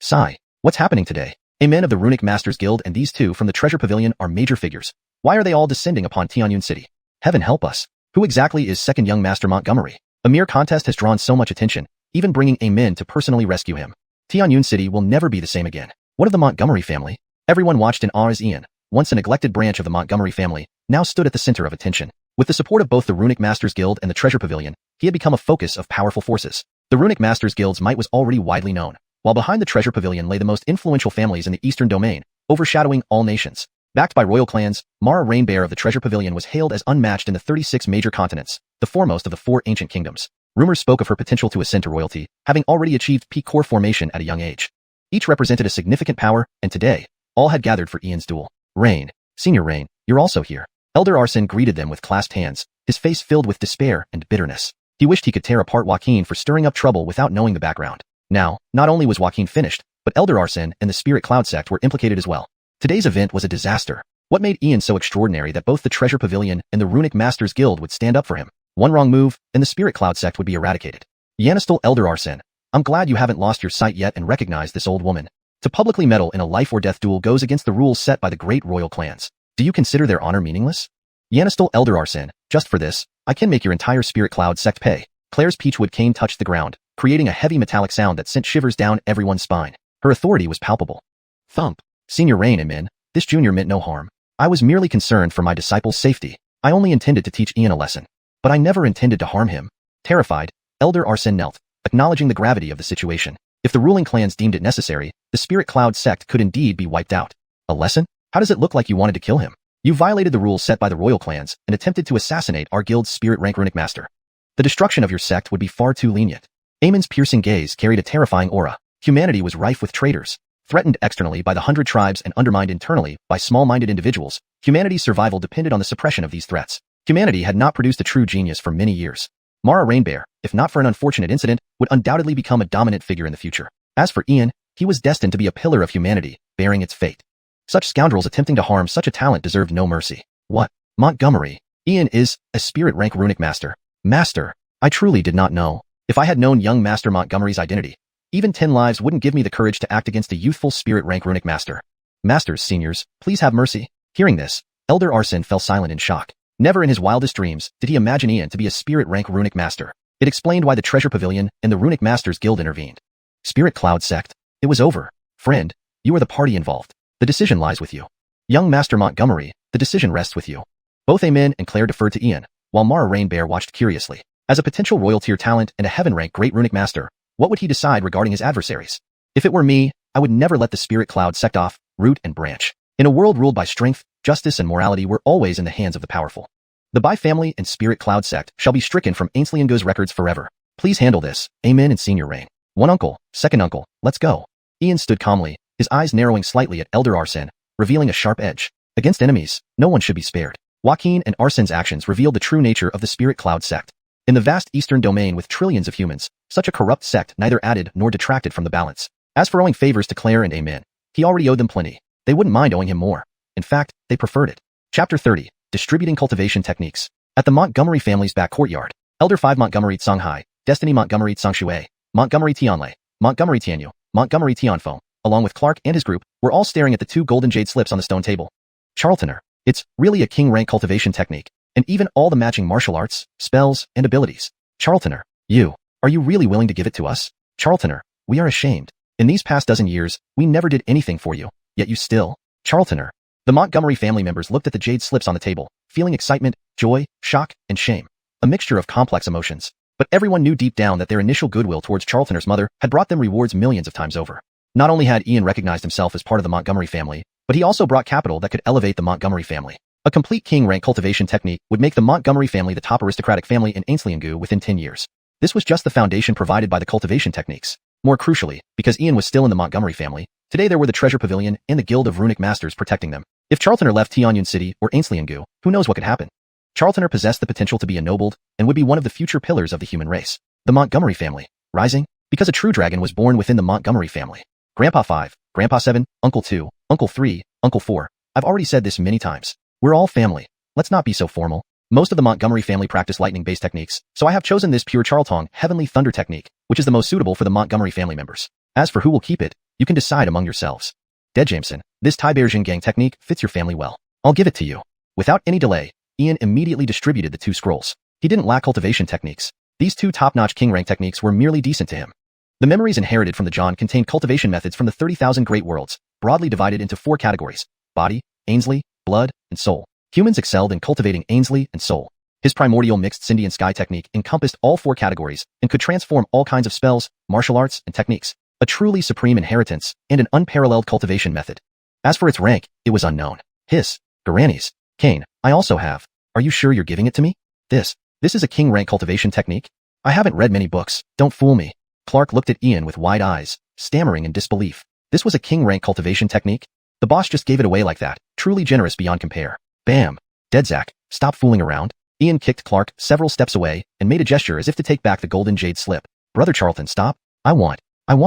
Sigh. What's happening today? Amen of the Runic Masters Guild and these two from the Treasure Pavilion are major figures. Why are they all descending upon Tianyun City? Heaven help us. Who exactly is second young Master Montgomery? A mere contest has drawn so much attention, even bringing Amen to personally rescue him. Tianyun City will never be the same again. What of the Montgomery family? Everyone watched in awe as Ian, once a neglected branch of the Montgomery family, now stood at the center of attention. With the support of both the Runic Masters Guild and the Treasure Pavilion, he had become a focus of powerful forces. The Runic Masters Guild's might was already widely known, while behind the Treasure Pavilion lay the most influential families in the Eastern Domain, overshadowing all nations. Backed by royal clans, Mara Rainbear of the Treasure Pavilion was hailed as unmatched in the 36 major continents, the foremost of the 4 ancient kingdoms. Rumors spoke of her potential to ascend to royalty, having already achieved peak core formation at a young age. Each represented a significant power, and today, all had gathered for Ian's duel. Rain, Senior Rain, you're also here. Elder Arsen greeted them with clasped hands, his face filled with despair and bitterness. He wished he could tear apart Joaquin for stirring up trouble without knowing the background. Now, not only was Joaquin finished, but Elder Arsen and the Spirit Cloud sect were implicated as well. Today's event was a disaster. What made Ian so extraordinary that both the Treasure Pavilion and the Runic Masters Guild would stand up for him? One wrong move, and the Spirit Cloud sect would be eradicated. Yanistal Elder Arsen, I'm glad you haven't lost your sight yet and recognized this old woman. To publicly meddle in a life-or-death duel goes against the rules set by the great royal clans. Do you consider their honor meaningless? Yanistal Elder Arsen, just for this, I can make your entire Spirit Cloud sect pay. Claire's peachwood cane touched the ground, creating a heavy metallic sound that sent shivers down everyone's spine. Her authority was palpable. Thump. Senior Rain, Amen, this junior meant no harm. I was merely concerned for my disciple's safety. I only intended to teach Ian a lesson. But I never intended to harm him. Terrified, Elder Arsen knelt, acknowledging the gravity of the situation. If the ruling clans deemed it necessary, the Spirit Cloud sect could indeed be wiped out. A lesson? How does it look like you wanted to kill him? You violated the rules set by the royal clans and attempted to assassinate our guild's spirit rank runic master. The destruction of your sect would be far too lenient. Amen's piercing gaze carried a terrifying aura. Humanity was rife with traitors. Threatened externally by the 100 tribes and undermined internally by small-minded individuals, humanity's survival depended on the suppression of these threats. Humanity had not produced a true genius for many years. Mara Rainbear, if not for an unfortunate incident, would undoubtedly become a dominant figure in the future. As for Ian, he was destined to be a pillar of humanity, bearing its fate. Such scoundrels attempting to harm such a talent deserved no mercy. What? Montgomery. Ian is a spirit rank runic master. Master. I truly did not know. If I had known young Master Montgomery's identity, even 10 lives wouldn't give me the courage to act against a youthful spirit rank runic master. Masters, seniors, please have mercy. Hearing this, Elder Arsen fell silent in shock. Never in his wildest dreams did he imagine Ian to be a spirit rank runic master. It explained why the Treasure Pavilion and the Runic Masters Guild intervened. Spirit Cloud sect. It was over. Friend, you are the party involved. The decision lies with you. Young Master Montgomery, the decision rests with you. Both Amen and Claire deferred to Ian, while Mara Rainbear watched curiously. As a potential royal tier talent and a heaven rank great runic master, what would he decide regarding his adversaries? If it were me, I would never let the Spirit Cloud sect off, root and branch. In a world ruled by strength, justice and morality were always in the hands of the powerful. The Bai family and Spirit Cloud sect shall be stricken from Xianxia's records forever. Please handle this, Amen and Senior Rain. One uncle, second uncle, let's go. Ian stood calmly, his eyes narrowing slightly at Elder Arsen, revealing a sharp edge. Against enemies, no one should be spared. Joaquin and Arsen's actions revealed the true nature of the Spirit Cloud sect. In the vast eastern domain with trillions of humans, such a corrupt sect neither added nor detracted from the balance. As for owing favors to Claire and Amen, he already owed them plenty. They wouldn't mind owing him more. In fact, they preferred it. Chapter 30. Distributing Cultivation Techniques. At the Montgomery family's back courtyard, Elder 5 Montgomery Tsanghai, Destiny Montgomery Tsangshui, Montgomery Tianlei, Montgomery Tianyu, Montgomery Tianfeng, along with Clark and his group, were all staring at the 2 golden jade slips on the stone table. Charlatoner. It's really a king-rank cultivation technique, and even all the matching martial arts, spells, and abilities. Charlatoner. Are you really willing to give it to us? Charlatoner. We are ashamed. In these past dozen years, we never did anything for you, yet you still. Charlatoner. The Montgomery family members looked at the jade slips on the table, feeling excitement, joy, shock, and shame. A mixture of complex emotions. But everyone knew deep down that their initial goodwill towards Charlatoner's mother had brought them rewards millions of times over. Not only had Ian recognized himself as part of the Montgomery family, but he also brought capital that could elevate the Montgomery family. A complete king-rank cultivation technique would make the Montgomery family the top aristocratic family in Xianxia within 10 years. This was just the foundation provided by the cultivation techniques. More crucially, because Ian was still in the Montgomery family, today there were the Treasure Pavilion and the Guild of Runic Masters protecting them. If Charlatoner left Tianyun City or Xianxia, who knows what could happen? Charlatoner possessed the potential to be ennobled and would be one of the future pillars of the human race. The Montgomery family, rising, because a true dragon was born within the Montgomery family. Grandpa 5, Grandpa 7, Uncle 2, Uncle 3, Uncle 4. I've already said this many times. We're all family. Let's not be so formal. Most of the Montgomery family practice lightning-based techniques, so I have chosen this pure Charltong Heavenly Thunder technique, which is the most suitable for the Montgomery family members. As for who will keep it, you can decide among yourselves. Dead Jameson, this Tibergian gang technique fits your family well. I'll give it to you. Without any delay, Ian immediately distributed the 2 scrolls. He didn't lack cultivation techniques. These 2 top-notch king-rank techniques were merely decent to him. The memories inherited from the John contained cultivation methods from the 30,000 Great Worlds, broadly divided into 4 categories: body, Ainsley, blood, and soul. Humans excelled in cultivating Ainsley and soul. His primordial mixed Cindian sky technique encompassed all 4 categories and could transform all kinds of spells, martial arts, and techniques. A truly supreme inheritance and an unparalleled cultivation method. As for its rank, it was unknown. Garannies. Kane, I also have. Are you sure you're giving it to me? This is a king-rank cultivation technique? I haven't read many books, don't fool me. Clark looked at Ian with wide eyes, stammering in disbelief. This was a king-rank cultivation technique? The boss just gave it away like that, truly generous beyond compare. Bam! Deadzak, stop fooling around. Ian kicked Clark several steps away and made a gesture as if to take back the golden jade slip. Brother Charlton, stop. I want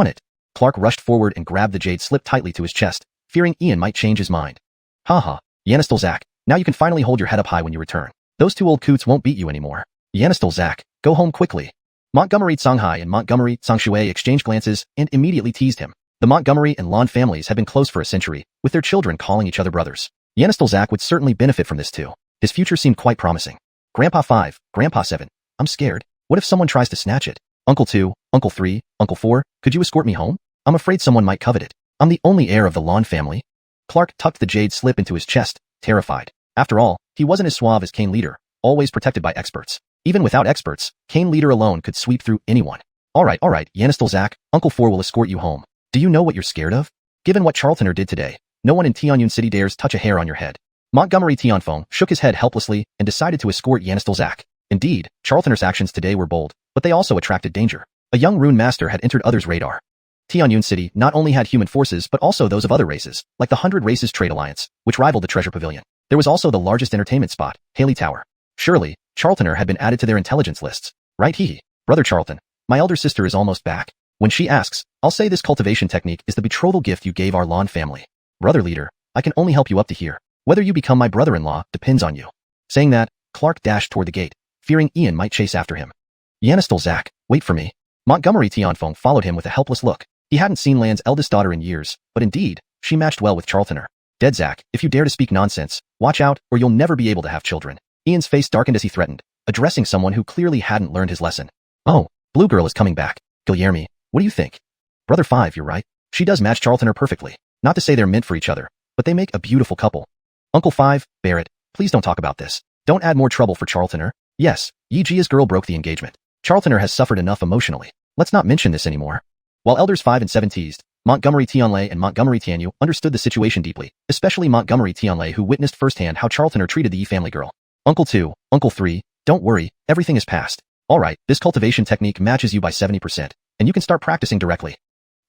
it. Clark rushed forward and grabbed the jade slip tightly to his chest, fearing Ian might change his mind. Haha, Yanistelzak, now you can finally hold your head up high when you return. Those 2 old coots won't beat you anymore. Yanistelzak, go home quickly. Montgomery Tsanghai and Montgomery Tsangshui exchanged glances and immediately teased him. The Montgomery and Lon families had been close for a century, with their children calling each other brothers. Yanistelzak would certainly benefit from this too. His future seemed quite promising. Grandpa 5, Grandpa 7, I'm scared. What if someone tries to snatch it? Uncle 2, Uncle 3, Uncle 4, could you escort me home? I'm afraid someone might covet it. I'm the only heir of the Lon family. Clark tucked the jade slip into his chest, terrified. After all, he wasn't as suave as Kane Leader, always protected by experts. Even without experts, Kane Leader alone could sweep through anyone. Alright, Yanistelzak, Uncle 4 will escort you home. Do you know what you're scared of? Given what Charlatoner did today, no one in Tianyun City dares touch a hair on your head. Montgomery Tianfeng shook his head helplessly and decided to escort Yanistelzak. Indeed, Charlatoner's actions today were bold, but they also attracted danger. A young rune master had entered others' radar. Tianyun City not only had human forces but also those of other races, like the 100 Races Trade Alliance, which rivaled the Treasure Pavilion. There was also the largest entertainment spot, Haley Tower. Surely, Charlatoner had been added to their intelligence lists, right? Brother Charlton, my elder sister is almost back. When she asks, I'll say this cultivation technique is the betrothal gift you gave our Lon family. Brother Leader, I can only help you up to here. Whether you become my brother-in-law depends on you. Saying that, Clark dashed toward the gate, fearing Ian might chase after him. Yanistelzak, wait for me. Montgomery Tianfeng followed him with a helpless look. He hadn't seen Lan's eldest daughter in years, but indeed, she matched well with Charlatoner. Deadzak, if you dare to speak nonsense, watch out or you'll never be able to have children. Ian's face darkened as he threatened, addressing someone who clearly hadn't learned his lesson. Oh, Blue Girl is coming back. Guillermo, what do you think? Brother 5, you're right. She does match Charlatoner perfectly. Not to say they're meant for each other, but they make a beautiful couple. Uncle 5, Barrett, please don't talk about this. Don't add more trouble for Charlatoner. Yes, Yijia's girl broke the engagement. Charlatoner has suffered enough emotionally. Let's not mention this anymore. While Elders 5 and 7 teased, Montgomery Tianlei and Montgomery Tianyu understood the situation deeply, especially Montgomery Tianlei who witnessed firsthand how Charlatoner treated the Yi family girl. Uncle 2, Uncle 3, don't worry, everything is past. Alright, this cultivation technique matches you by 70%, and you can start practicing directly.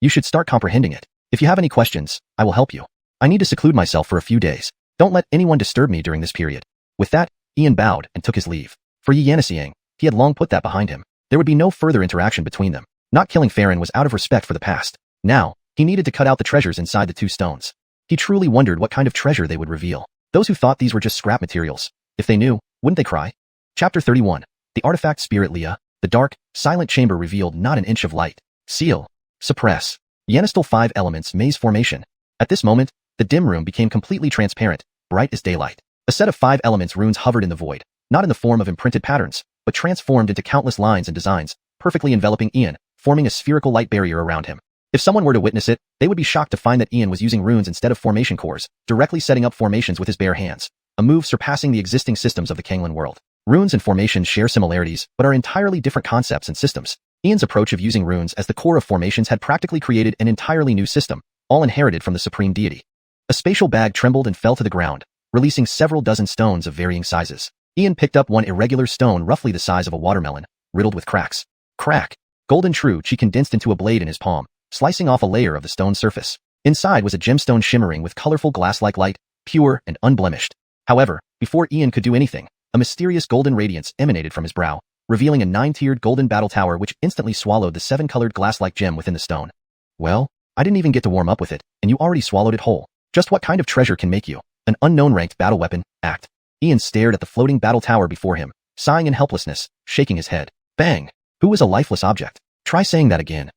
You should start comprehending it. If you have any questions, I will help you. I need to seclude myself for a few days. Don't let anyone disturb me during this period. With that, Ian bowed and took his leave. For Yi Yanisiang, he had long put that behind him. There would be no further interaction between them. Not killing Farron was out of respect for the past. Now, he needed to cut out the treasures inside the 2 stones. He truly wondered what kind of treasure they would reveal. Those who thought these were just scrap materials. If they knew, wouldn't they cry? Chapter 31. The Artifact Spirit Leah. The dark, silent chamber revealed not an inch of light. Seal. Suppress. Yanistal 5 elements maze formation. At this moment, the dim room became completely transparent, bright as daylight. A set of 5 elements runes hovered in the void, not in the form of imprinted patterns, but transformed into countless lines and designs, perfectly enveloping Ian, forming a spherical light barrier around him. If someone were to witness it, they would be shocked to find that Ian was using runes instead of formation cores, directly setting up formations with his bare hands, a move surpassing the existing systems of the Canglan World. Runes and formations share similarities, but are entirely different concepts and systems. Ian's approach of using runes as the core of formations had practically created an entirely new system, all inherited from the supreme deity. A spatial bag trembled and fell to the ground, releasing several dozen stones of varying sizes. Ian picked up one irregular stone roughly the size of a watermelon, riddled with cracks. Crack. Golden true chi condensed into a blade in his palm, slicing off a layer of the stone surface. Inside was a gemstone shimmering with colorful glass-like light, pure and unblemished. However, before Ian could do anything, a mysterious golden radiance emanated from his brow, revealing a 9-tiered golden battle tower which instantly swallowed the 7-colored glass-like gem within the stone. Well, I didn't even get to warm up with it, and you already swallowed it whole. Just what kind of treasure can make you an unknown ranked battle weapon? Act. Ian stared at the floating battle tower before him, sighing in helplessness, shaking his head. Bang! Who is a lifeless object? Try saying that again.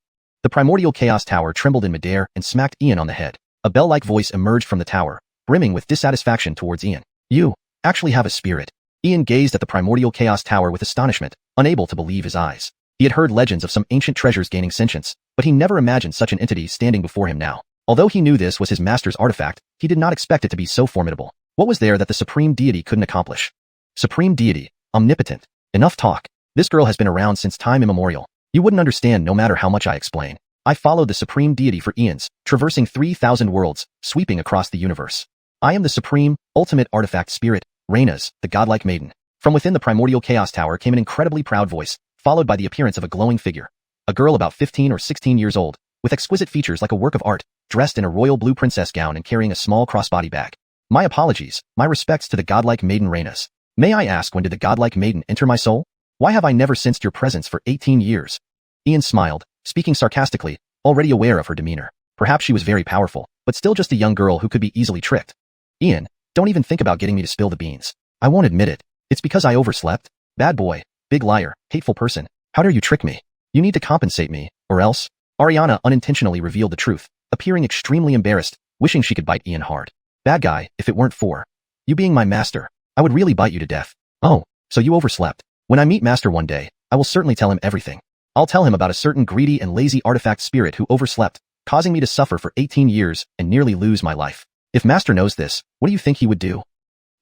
The primordial chaos tower trembled in midair and smacked Ian on the head. A bell-like voice emerged from the tower, brimming with dissatisfaction towards Ian. You actually have a spirit. Ian gazed at the primordial chaos tower with astonishment, unable to believe his eyes. He had heard legends of some ancient treasures gaining sentience, but he never imagined such an entity standing before him now. Although he knew this was his master's artifact, he did not expect it to be so formidable. What was there that the supreme deity couldn't accomplish? Supreme deity, omnipotent. Enough talk. This girl has been around since time immemorial. You wouldn't understand no matter how much I explain. I followed the supreme deity for eons, traversing 3,000 worlds, sweeping across the universe. I am the supreme, ultimate artifact spirit, Reyna's, the godlike maiden. From within the primordial chaos tower came an incredibly proud voice, followed by the appearance of a glowing figure. A girl about 15 or 16 years old, with exquisite features like a work of art, dressed in a royal blue princess gown and carrying a small crossbody bag. My apologies, my respects to the godlike maiden Reyna's. May I ask, when did the godlike maiden enter my soul? Why have I never sensed your presence for 18 years? Ian smiled, speaking sarcastically, already aware of her demeanor. Perhaps she was very powerful, but still just a young girl who could be easily tricked. Ian, don't even think about getting me to spill the beans. I won't admit it. It's because I overslept. Bad boy, big liar, hateful person. How dare you trick me? You need to compensate me, or else. Ariana unintentionally revealed the truth, appearing extremely embarrassed, wishing she could bite Ian hard. Bad guy, if it weren't for you being my master, I would really bite you to death. Oh, so you overslept. When I meet master one day, I will certainly tell him everything. I'll tell him about a certain greedy and lazy artifact spirit who overslept, causing me to suffer for 18 years and nearly lose my life. If master knows this, what do you think he would do?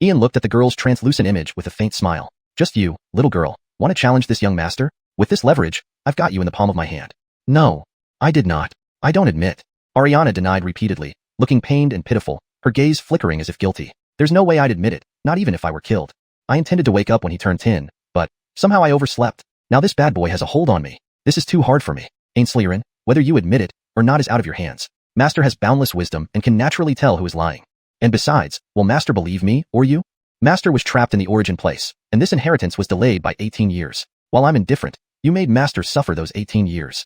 Ian looked at the girl's translucent image with a faint smile. Just you, little girl, want to challenge this young master? With this leverage, I've got you in the palm of my hand. No, I did not. I don't admit. Ariana denied repeatedly, looking pained and pitiful, her gaze flickering as if guilty. There's no way I'd admit it, not even if I were killed. I intended to wake up when he turned 10, but somehow I overslept. Now this bad boy has a hold on me. This is too hard for me. Ainsleerin, whether you admit it or not is out of your hands. Master has boundless wisdom and can naturally tell who is lying. And besides, will Master believe me or you? Master was trapped in the origin place, and this inheritance was delayed by 18 years. While I'm indifferent, you made Master suffer those 18 years.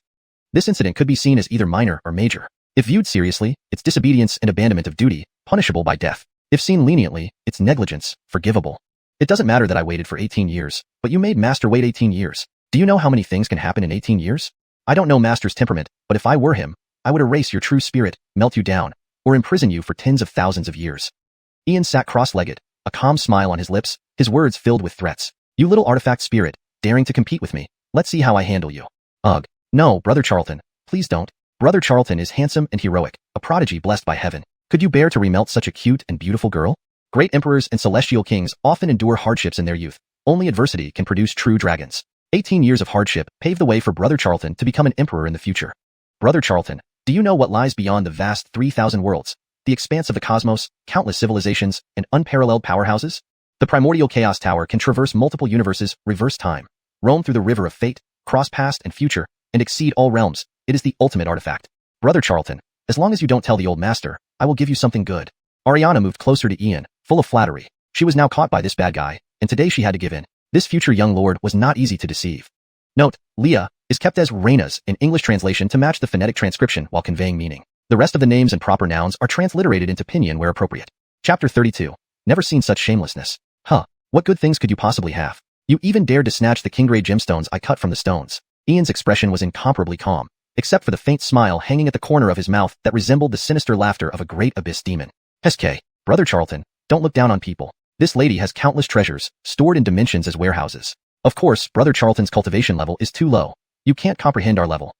This incident could be seen as either minor or major. If viewed seriously, it's disobedience and abandonment of duty, punishable by death. If seen leniently, it's negligence, forgivable. It doesn't matter that I waited for 18 years, but you made Master wait 18 years. Do you know how many things can happen in 18 years? I don't know Master's temperament, but if I were him, I would erase your true spirit, melt you down, or imprison you for tens of thousands of years. Ian sat cross-legged, a calm smile on his lips, his words filled with threats. You little artifact spirit, daring to compete with me. Let's see how I handle you. Ugh. No, Brother Charlton, please don't. Brother Charlton is handsome and heroic, a prodigy blessed by heaven. Could you bear to remelt such a cute and beautiful girl? Great emperors and celestial kings often endure hardships in their youth. Only adversity can produce true dragons. 18 years of hardship paved the way for Brother Charlton to become an emperor in the future. Brother Charlton, do you know what lies beyond the vast 3,000 worlds, the expanse of the cosmos, countless civilizations, and unparalleled powerhouses? The Primordial Chaos Tower can traverse multiple universes, reverse time, roam through the river of fate, cross past and future, and exceed all realms. It is the ultimate artifact. Brother Charlton, as long as you don't tell the old master, I will give you something good. Ariana moved closer to Ian, full of flattery. She was now caught by this bad guy, and today she had to give in. This future young lord was not easy to deceive. Note, Leah is kept as Reyna's in English translation to match the phonetic transcription while conveying meaning. The rest of the names and proper nouns are transliterated into pinyin where appropriate. Chapter 32. Never seen such shamelessness. Huh, what good things could you possibly have? You even dared to snatch the Kingray gemstones I cut from the stones. Ian's expression was incomparably calm, except for the faint smile hanging at the corner of his mouth that resembled the sinister laughter of a great abyss demon. Heskay, Brother Charlton, don't look down on people. This lady has countless treasures, stored in dimensions as warehouses. Of course, Brother Charlton's cultivation level is too low. You can't comprehend our level.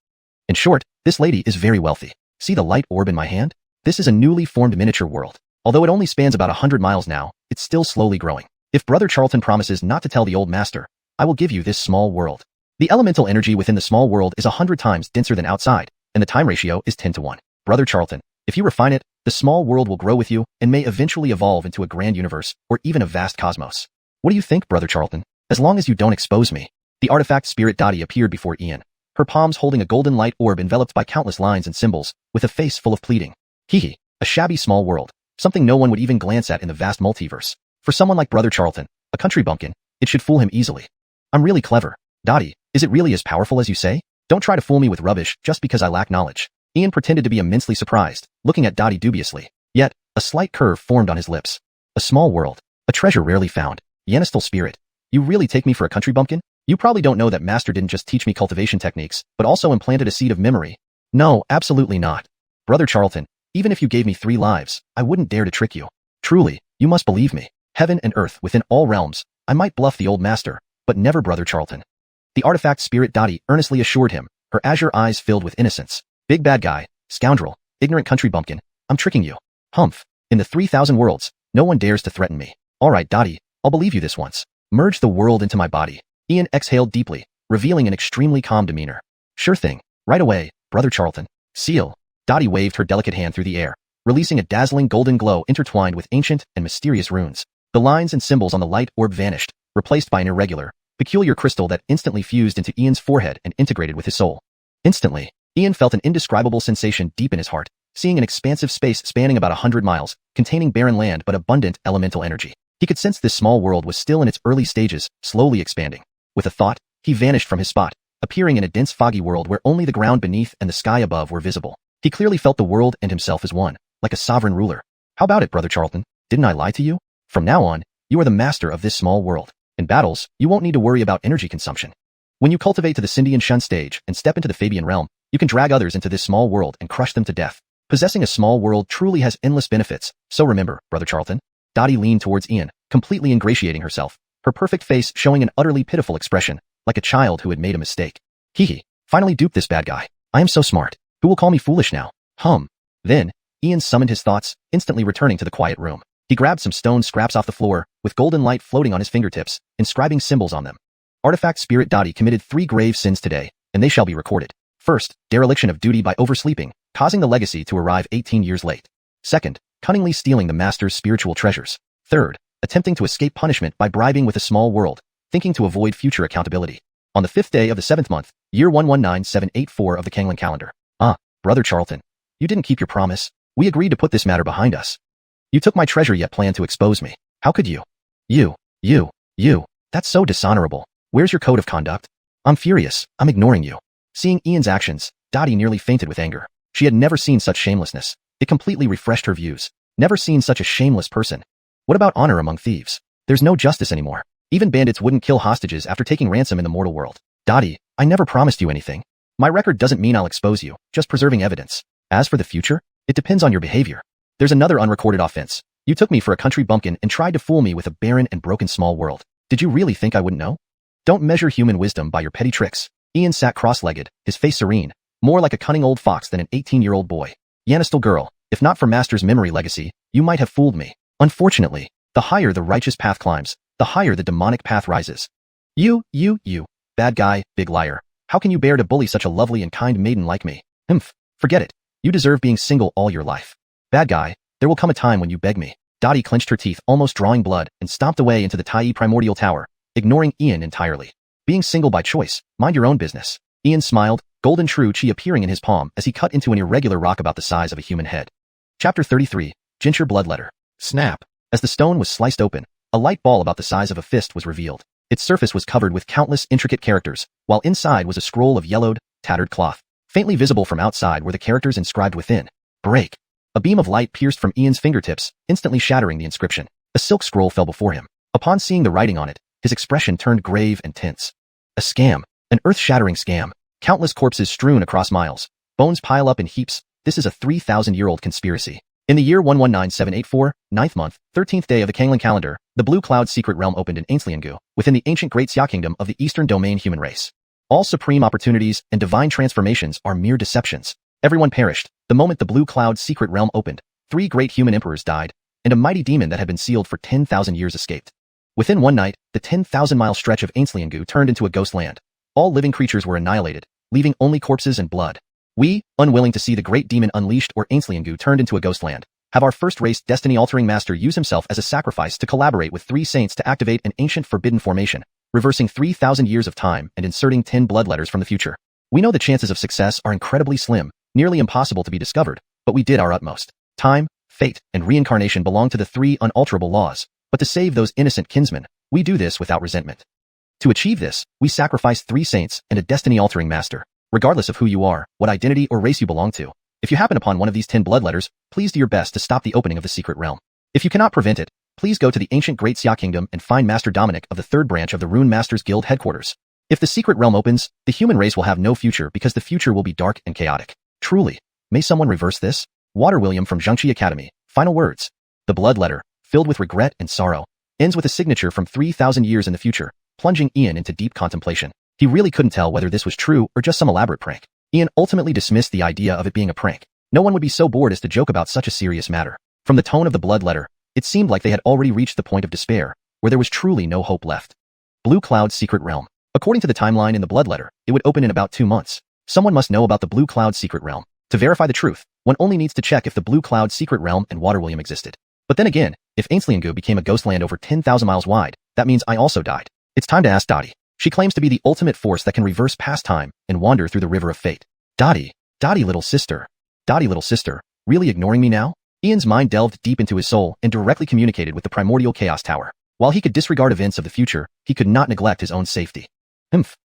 In short, this lady is very wealthy. See the light orb in my hand? This is a newly formed miniature world. Although it only spans about 100 miles now, it's still slowly growing. If Brother Charlton promises not to tell the old master, I will give you this small world. The elemental energy within the small world is 100 times denser than outside, and the time ratio is 10 to 1. Brother Charlton, if you refine it, the small world will grow with you and may eventually evolve into a grand universe or even a vast cosmos. What do you think, Brother Charlton? As long as you don't expose me. The artifact spirit Dottie appeared before Ian, her palms holding a golden light orb enveloped by countless lines and symbols, with a face full of pleading. Hee, a shabby small world, something no one would even glance at in the vast multiverse. For someone like Brother Charlton, a country bumpkin, it should fool him easily. I'm really clever. Dottie, is it really as powerful as you say? Don't try to fool me with rubbish just because I lack knowledge. Ian pretended to be immensely surprised, looking at Dottie dubiously. Yet, a slight curve formed on his lips. A small world. A treasure rarely found. Yanistal spirit. You really take me for a country bumpkin? You probably don't know that Master didn't just teach me cultivation techniques, but also implanted a seed of memory. No, absolutely not. Brother Charlton, even if you gave me 3 lives, I wouldn't dare to trick you. Truly, you must believe me. Heaven and earth within all realms, I might bluff the old master, but never Brother Charlton. The artifact spirit Dottie earnestly assured him, her azure eyes filled with innocence. Big bad guy, scoundrel, ignorant country bumpkin, I'm tricking you. Humph. In the 3,000 worlds, no one dares to threaten me. Alright Dottie, I'll believe you this once. Merge the world into my body. Ian exhaled deeply, revealing an extremely calm demeanor. Sure thing. Right away, Brother Charlton. Seal. Dottie waved her delicate hand through the air, releasing a dazzling golden glow intertwined with ancient and mysterious runes. The lines and symbols on the light orb vanished, replaced by an irregular, peculiar crystal that instantly fused into Ian's forehead and integrated with his soul. Instantly, Ian felt an indescribable sensation deep in his heart, seeing an expansive space spanning about 100 miles, containing barren land but abundant elemental energy. He could sense this small world was still in its early stages, slowly expanding. With a thought, he vanished from his spot, appearing in a dense foggy world where only the ground beneath and the sky above were visible. He clearly felt the world and himself as one, like a sovereign ruler. How about it, Brother Charlton? Didn't I lie to you? From now on, you are the master of this small world. In battles, you won't need to worry about energy consumption. When you cultivate to the Sindian Shun stage and step into the Fabian realm, you can drag others into this small world and crush them to death. Possessing a small world truly has endless benefits, so remember, Brother Charlton. Dottie leaned towards Ian, completely ingratiating herself, her perfect face showing an utterly pitiful expression, like a child who had made a mistake. Hee, finally duped this bad guy. I am so smart. Who will call me foolish now? Then, Ian summoned his thoughts, instantly returning to the quiet room. He grabbed some stone scraps off the floor, with golden light floating on his fingertips, inscribing symbols on them. Artifact Spirit Dottie committed 3 grave sins today, and they shall be recorded. First, dereliction of duty by oversleeping, causing the legacy to arrive 18 years late. Second, cunningly stealing the master's spiritual treasures. Third, attempting to escape punishment by bribing with a small world, thinking to avoid future accountability. On the 5th day of the 7th month, year 119784 of the Canglan calendar. Brother Charlton, you didn't keep your promise. We agreed to put this matter behind us. You took my treasure yet planned to expose me. How could you? You. That's so dishonorable. Where's your code of conduct? I'm furious. I'm ignoring you. Seeing Ian's actions, Dottie nearly fainted with anger. She had never seen such shamelessness. It completely refreshed her views. Never seen such a shameless person. What about honor among thieves? There's no justice anymore. Even bandits wouldn't kill hostages after taking ransom in the mortal world. Dottie, I never promised you anything. My record doesn't mean I'll expose you, just preserving evidence. As for the future, it depends on your behavior. There's another unrecorded offense. You took me for a country bumpkin and tried to fool me with a barren and broken small world. Did you really think I wouldn't know? Don't measure human wisdom by your petty tricks. Ian sat cross-legged, his face serene, more like a cunning old fox than an 18-year-old boy. Yanistal girl, if not for Master's memory legacy, you might have fooled me. Unfortunately, the higher the righteous path climbs, the higher the demonic path rises. You, bad guy, big liar. How can you bear to bully such a lovely and kind maiden like me? Forget it. You deserve being single all your life. Bad guy, there will come a time when you beg me. Dottie clenched her teeth, almost drawing blood, and stomped away into the Tai Primordial Tower, ignoring Ian entirely. Being single by choice, mind your own business. Ian smiled, golden true chi appearing in his palm as he cut into an irregular rock about the size of a human head. Chapter 33, Jincher Bloodletter. Snap. As the stone was sliced open, a light ball about the size of a fist was revealed. Its surface was covered with countless intricate characters, while inside was a scroll of yellowed, tattered cloth. Faintly visible from outside were the characters inscribed within. Break. A beam of light pierced from Ian's fingertips, instantly shattering the inscription. A silk scroll fell before him. Upon seeing the writing on it, his expression turned grave and tense. A scam. An earth-shattering scam. Countless corpses strewn across miles. Bones pile up in heaps. This is a 3,000-year-old conspiracy. In the year 119784, 9th month, 13th day of the Canglan calendar, the Blue Cloud secret realm opened in Xianxia, within the ancient Great Xia Kingdom of the Eastern Domain human race. All supreme opportunities and divine transformations are mere deceptions. Everyone perished. The moment the Blue Cloud secret realm opened, 3 great human emperors died, and a mighty demon that had been sealed for 10,000 years escaped. Within one night, the 10,000-mile stretch of Xianxia turned into a ghost land. All living creatures were annihilated, leaving only corpses and blood. We, unwilling to see the great demon unleashed or Xianxia turned into a ghost land, have our first race destiny-altering master use himself as a sacrifice to collaborate with 3 saints to activate an ancient forbidden formation, reversing 3,000 years of time and inserting 10 blood letters from the future. We know the chances of success are incredibly slim, nearly impossible to be discovered, but we did our utmost. Time, fate, and reincarnation belong to the 3 unalterable laws, but to save those innocent kinsmen, we do this without resentment. To achieve this, we sacrifice 3 saints and a destiny-altering master, regardless of who you are, what identity or race you belong to. If you happen upon one of these 10 blood letters, please do your best to stop the opening of the secret realm. If you cannot prevent it, please go to the ancient Great Xia Kingdom and find Master Dominic of the 3rd branch of the Rune Masters Guild headquarters. If the secret realm opens, the human race will have no future because the future will be dark and chaotic. Truly, may someone reverse this? Water William from Xianxia Academy. Final words. The blood letter, filled with regret and sorrow, ends with a signature from 3,000 years in the future, plunging Ian into deep contemplation. He really couldn't tell whether this was true or just some elaborate prank. Ian ultimately dismissed the idea of it being a prank. No one would be so bored as to joke about such a serious matter. From the tone of the blood letter, it seemed like they had already reached the point of despair, where there was truly no hope left. Blue Cloud Secret Realm. According to the timeline in the blood letter, it would open in about 2 months. Someone must know about the Blue Cloud Secret Realm. To verify the truth, one only needs to check if the Blue Cloud Secret Realm and Water William existed. But then again, if Xianxia became a ghost land over 10,000 miles wide, that means I also died. It's time to ask Dottie. She claims to be the ultimate force that can reverse past time and wander through the river of fate. Dottie little sister. Dottie little sister, really ignoring me now? Ian's mind delved deep into his soul and directly communicated with the Primordial Chaos Tower. While he could disregard events of the future, he could not neglect his own safety.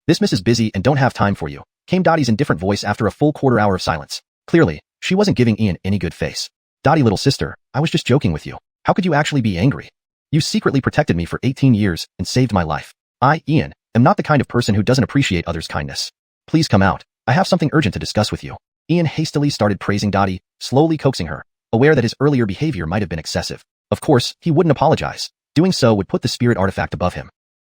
This miss is busy and don't have time for you, came Dottie's indifferent voice after a full quarter hour of silence. Clearly, she wasn't giving Ian any good face. Dottie little sister, I was just joking with you. How could you actually be angry? You secretly protected me for 18 years and saved my life. I, Ian, am not the kind of person who doesn't appreciate others' kindness. Please come out. I have something urgent to discuss with you. Ian hastily started praising Dottie, slowly coaxing her, aware that his earlier behavior might have been excessive. Of course, he wouldn't apologize. Doing so would put the spirit artifact above him.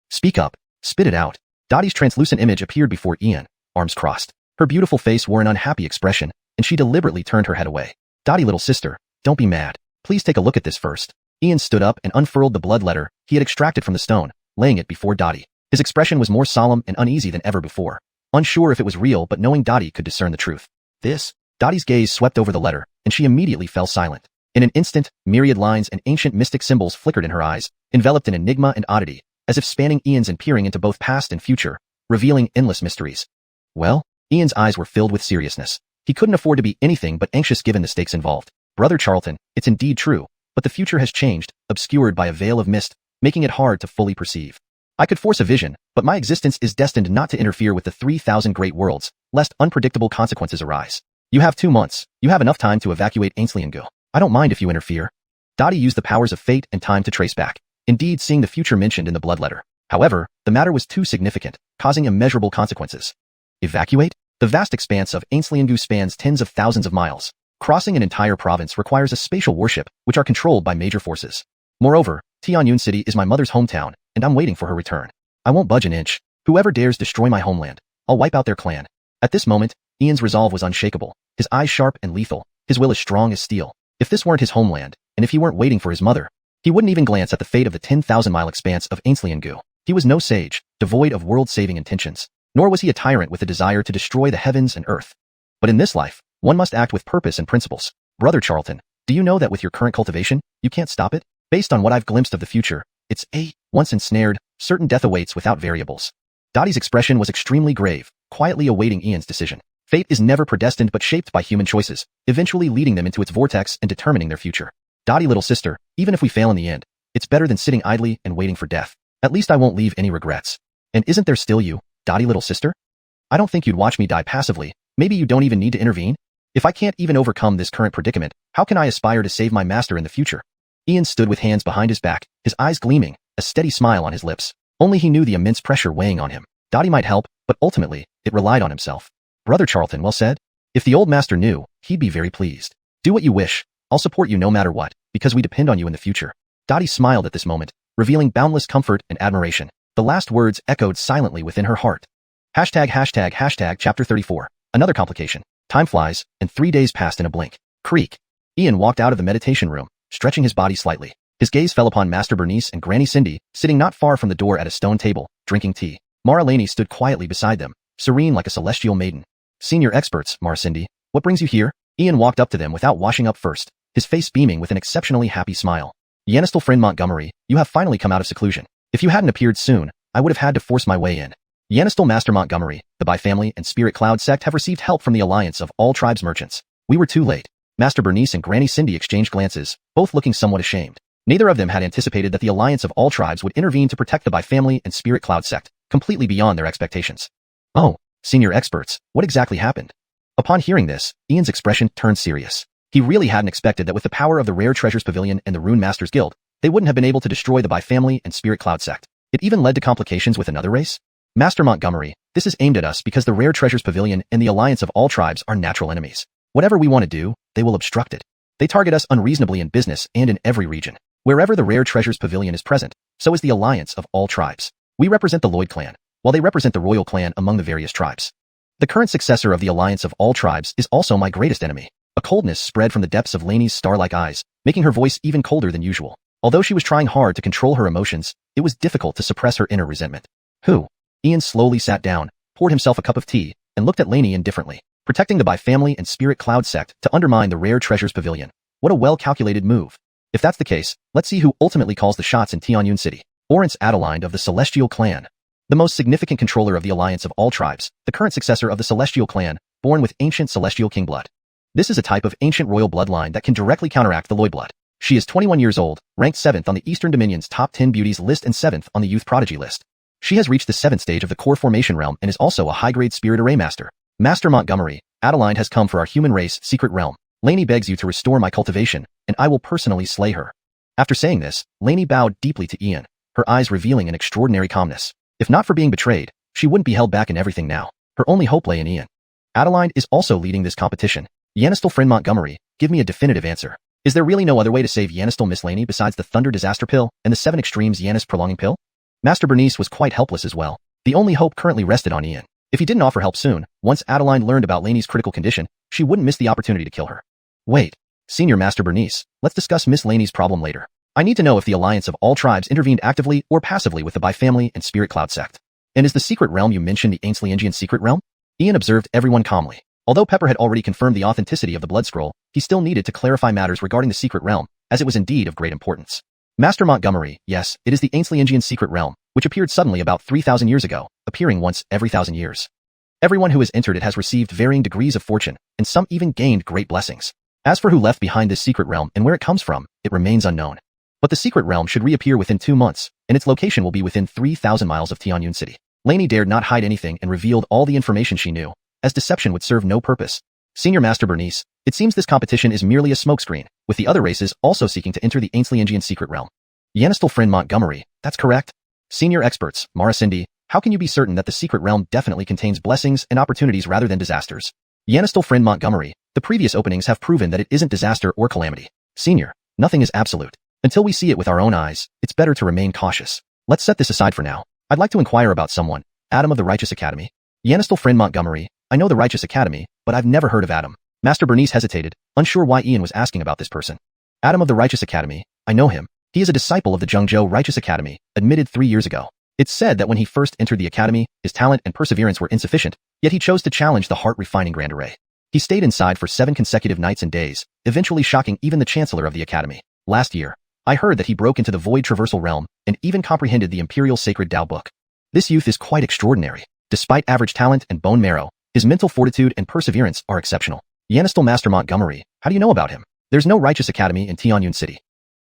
Speak up. Spit it out. Dottie's translucent image appeared before Ian, arms crossed. Her beautiful face wore an unhappy expression, and she deliberately turned her head away. Dottie little sister, don't be mad. Please take a look at this first. Ian stood up and unfurled the blood letter he had extracted from the stone, laying it before Dottie. His expression was more solemn and uneasy than ever before, unsure if it was real but knowing Dottie could discern the truth. This? Dottie's gaze swept over the letter, and she immediately fell silent. In an instant, myriad lines and ancient mystic symbols flickered in her eyes, enveloped in enigma and oddity, as if spanning Ian's and peering into both past and future, revealing endless mysteries. Well, Ian's eyes were filled with seriousness. He couldn't afford to be anything but anxious given the stakes involved. Brother Charlton, it's indeed true, but the future has changed, obscured by a veil of mist, making it hard to fully perceive. I could force a vision, but my existence is destined not to interfere with the 3,000 great worlds, lest unpredictable consequences arise. You have 2 months. You have enough time to evacuate Xianxia. I don't mind if you interfere. Dottie used the powers of fate and time to trace back, indeed seeing the future mentioned in the blood letter. However, the matter was too significant, causing immeasurable consequences. Evacuate? The vast expanse of Xianxia spans tens of thousands of miles. Crossing an entire province requires a spatial warship, which are controlled by major forces. Moreover, Tianyun City is my mother's hometown, and I'm waiting for her return. I won't budge an inch. Whoever dares destroy my homeland, I'll wipe out their clan. At this moment, Ian's resolve was unshakable, his eyes sharp and lethal, his will as strong as steel. If this weren't his homeland, and if he weren't waiting for his mother, he wouldn't even glance at the fate of the 10,000-mile expanse of Xianxia. He was no sage, devoid of world-saving intentions, nor was he a tyrant with a desire to destroy the heavens and earth. But in this life, one must act with purpose and principles. Brother Charlton, do you know that with your current cultivation, you can't stop it? Based on what I've glimpsed of the future, it's once ensnared, certain death awaits without variables. Dottie's expression was extremely grave, quietly awaiting Ian's decision. Fate is never predestined but shaped by human choices, eventually leading them into its vortex and determining their future. Dottie little sister, even if we fail in the end, it's better than sitting idly and waiting for death. At least I won't leave any regrets. And isn't there still you, Dottie little sister? I don't think you'd watch me die passively. Maybe you don't even need to intervene? If I can't even overcome this current predicament, how can I aspire to save my master in the future? Ian stood with hands behind his back, his eyes gleaming, a steady smile on his lips. Only he knew the immense pressure weighing on him. Dottie might help, but ultimately, it relied on himself. Brother Charlton, well said. If the old master knew, he'd be very pleased. Do what you wish. I'll support you no matter what, because we depend on you in the future. Dottie smiled at this moment, revealing boundless comfort and admiration. The last words echoed silently within her heart. Chapter 34. Another complication. Time flies, and 3 days passed in a blink. Creak. Ian walked out of the meditation room, stretching his body slightly. His gaze fell upon Master Bernice and Granny Cindy, sitting not far from the door at a stone table, drinking tea. Mara Laney stood quietly beside them, serene like a celestial maiden. Senior experts, Mara Cindy, what brings you here? Ian walked up to them without washing up first, his face beaming with an exceptionally happy smile. Yanistel friend Montgomery, you have finally come out of seclusion. If you hadn't appeared soon, I would have had to force my way in. Yanistel Master Montgomery, the Bai family and Spirit Cloud sect have received help from the alliance of all tribes merchants. We were too late. Master Bernice and Granny Cindy exchanged glances, both looking somewhat ashamed. Neither of them had anticipated that the alliance of all tribes would intervene to protect the Bai family and Spirit Cloud sect, completely beyond their expectations. Oh, senior experts, what exactly happened? Upon hearing this, Ian's expression turned serious. He really hadn't expected that with the power of the Rare Treasures Pavilion and the Rune Masters Guild, they wouldn't have been able to destroy the Bai family and Spirit Cloud sect. It even led to complications with another race? Master Montgomery, this is aimed at us because the Rare Treasures Pavilion and the alliance of all tribes are natural enemies. Whatever we want to do, they will obstruct it. They target us unreasonably in business and in every region. Wherever the Rare Treasures Pavilion is present, so is the alliance of all tribes. We represent the Lloyd clan, while they represent the Royal clan among the various tribes. The current successor of the alliance of all tribes is also my greatest enemy. A coldness spread from the depths of Laney's star-like eyes, making her voice even colder than usual. Although she was trying hard to control her emotions, it was difficult to suppress her inner resentment. Who? Ian slowly sat down, poured himself a cup of tea, and looked at Laney indifferently. Protecting the Bai family and Spirit Cloud sect to undermine the Rare Treasures Pavilion. What a well-calculated move. If that's the case, let's see who ultimately calls the shots in Tianyun City. Orance Adeline of the Celestial Clan. The most significant controller of the alliance of all tribes, the current successor of the Celestial Clan, born with ancient Celestial King blood. This is a type of ancient royal bloodline that can directly counteract the Lloyd blood. She is 21 years old, ranked 7th on the Eastern Dominion's top 10 beauties list and 7th on the Youth Prodigy list. She has reached the 7th stage of the core formation realm and is also a high-grade spirit array master. Master Montgomery, Adeline has come for our human race secret realm. Laney begs you to restore my cultivation, and I will personally slay her. After saying this, Laney bowed deeply to Ian, her eyes revealing an extraordinary calmness. If not for being betrayed, she wouldn't be held back in everything now. Her only hope lay in Ian. Adeline is also leading this competition. Yanistel friend Montgomery, give me a definitive answer. Is there really no other way to save Yanistel Miss Laney besides the Thunder Disaster Pill and the 7 Extremes Yanis Prolonging Pill? Master Bernice was quite helpless as well. The only hope currently rested on Ian. If he didn't offer help soon, once Adeline learned about Laney's critical condition, she wouldn't miss the opportunity to kill her. Wait, Senior Master Bernice, let's discuss Miss Laney's problem later. I need to know if the alliance of all tribes intervened actively or passively with the Bai family and Spirit Cloud sect. And is the secret realm you mentioned the Xianxian secret realm? Ian observed everyone calmly. Although Pepper had already confirmed the authenticity of the blood scroll, he still needed to clarify matters regarding the secret realm, as it was indeed of great importance. Master Montgomery, yes, it is the Xianxian secret realm, which appeared suddenly about 3,000 years ago, appearing once every 1,000 years. Everyone who has entered it has received varying degrees of fortune, and some even gained great blessings. As for who left behind this secret realm and where it comes from, it remains unknown. But the secret realm should reappear within 2 months, and its location will be within 3,000 miles of Tianyun City. Laney dared not hide anything and revealed all the information she knew, as deception would serve no purpose. Senior Master Bernice, it seems this competition is merely a smokescreen, with the other races also seeking to enter the Xianxian secret realm. Yanistel friend Montgomery, that's correct. Senior experts, Mara Cindy, how can you be certain that the secret realm definitely contains blessings and opportunities rather than disasters? Yanistel friend Montgomery, the previous openings have proven that it isn't disaster or calamity. Senior, nothing is absolute. Until we see it with our own eyes, it's better to remain cautious. Let's set this aside for now. I'd like to inquire about someone, Adam of the Righteous Academy. Yanistel friend Montgomery, I know the Righteous Academy, but I've never heard of Adam. Master Bernice hesitated, unsure why Ian was asking about this person. Adam of the Righteous Academy, I know him. He is a disciple of the Zhengzhou Righteous Academy, admitted 3 years ago. It's said that when he first entered the academy, his talent and perseverance were insufficient, yet he chose to challenge the heart-refining Grand Array. He stayed inside for 7 consecutive nights and days, eventually shocking even the Chancellor of the Academy. Last year, I heard that he broke into the Void Traversal Realm and even comprehended the Imperial Sacred Tao Book. This youth is quite extraordinary. Despite average talent and bone marrow, his mental fortitude and perseverance are exceptional. Yanistel Master Montgomery, how do you know about him? There's no Righteous Academy in Tianyun City.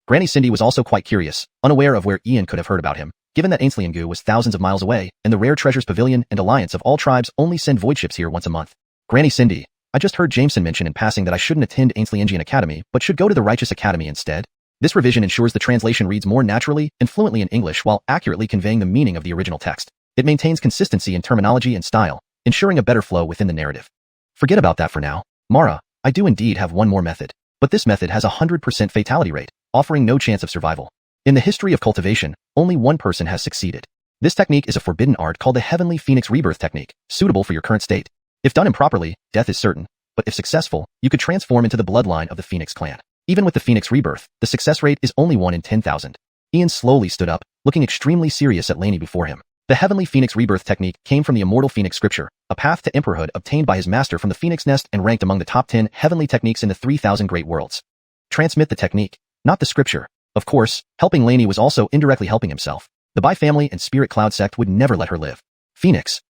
Granny Cindy was also quite curious, unaware of where Ian could have heard about him, given that Xianxia was thousands of miles away, and the Rare Treasures Pavilion and Alliance of all tribes only send void ships here once a month. Granny Cindy, I just heard Jameson mention in passing that I shouldn't attend Xiuxian Academy, but should go to the Righteous Academy instead. This revision ensures the translation reads more naturally and fluently in English while accurately conveying the meaning of the original text. It maintains consistency in terminology and style, ensuring a better flow within the narrative. Forget about that for now. Mara, I do indeed have one more method. But this method has a 100% fatality rate, offering no chance of survival. In the history of cultivation, only one person has succeeded. This technique is a forbidden art called the Heavenly Phoenix Rebirth Technique, suitable for your current state. If done improperly, death is certain, but if successful, you could transform into the bloodline of the Phoenix clan. Even with the Phoenix Rebirth, the success rate is only 1 in 10,000. Ian slowly stood up, looking extremely serious at Laney before him. The Heavenly Phoenix Rebirth Technique came from the Immortal Phoenix Scripture, a path to emperorhood obtained by his master from the Phoenix Nest and ranked among the top 10 heavenly techniques in the 3,000 Great Worlds. Transmit the technique, not the scripture. Of course, helping Laney was also indirectly helping himself. The Bai family and Spirit Cloud sect would never let her live. Phoenix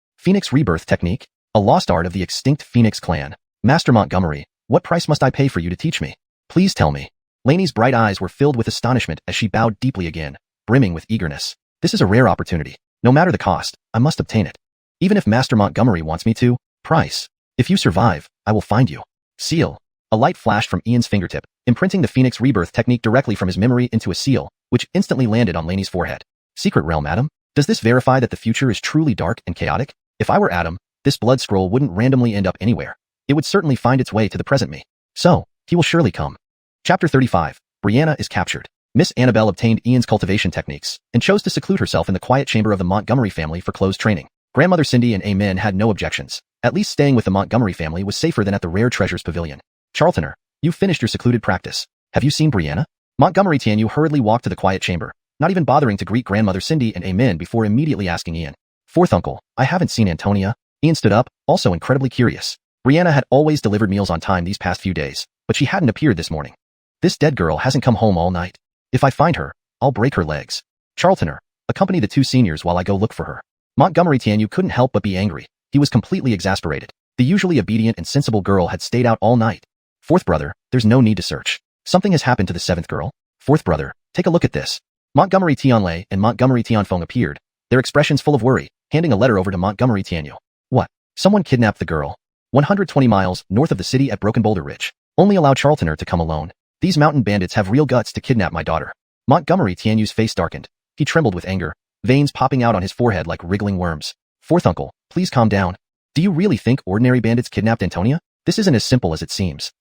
Rebirth Technique, a lost art of the extinct Phoenix clan. Master Montgomery, what price must I pay for you to teach me? Please tell me. Laney's bright eyes were filled with astonishment as she bowed deeply again, brimming with eagerness. This is a rare opportunity. No matter the cost, I must obtain it. Even if Master Montgomery wants me to, price. If you survive, I will find you. Seal. A light flashed from Ian's fingertip, imprinting the Phoenix Rebirth Technique directly from his memory into a seal, which instantly landed on Laney's forehead. Secret Realm, Adam? Does this verify that the future is truly dark and chaotic? If I were Adam, this blood scroll wouldn't randomly end up anywhere. It would certainly find its way to the present me. So, he will surely come. Chapter 35. Brianna is captured. Miss Annabelle obtained Ian's cultivation techniques and chose to seclude herself in the quiet chamber of the Montgomery family for closed training. Grandmother Cindy and Amen had no objections. At least staying with the Montgomery family was safer than at the Rare Treasures Pavilion. Charltoner, you've finished your secluded practice. Have you seen Brianna? Montgomery Tianyu hurriedly walked to the quiet chamber, not even bothering to greet Grandmother Cindy and Amen before immediately asking Ian. Fourth uncle, I haven't seen Antonia. Ian stood up, also incredibly curious. Brianna had always delivered meals on time these past few days, but she hadn't appeared this morning. This dead girl hasn't come home all night. If I find her, I'll break her legs. Charltoner, accompany the two seniors while I go look for her. Montgomery Tianyu couldn't help but be angry. He was completely exasperated. The usually obedient and sensible girl had stayed out all night. Fourth brother, there's no need to search. Something has happened to the seventh girl. Fourth brother, take a look at this. Montgomery Tianlei and Montgomery Tianfeng appeared, their expressions full of worry, handing a letter over to Montgomery Tianyu. What? Someone kidnapped the girl. 120 miles north of the city at Broken Boulder Ridge. Only allow Charltoner to come alone. These mountain bandits have real guts to kidnap my daughter. Montgomery Tianyu's face darkened. He trembled with anger, veins popping out on his forehead like wriggling worms. Fourth uncle, please calm down. Do you really think ordinary bandits kidnapped Antonia? This isn't as simple as it seems.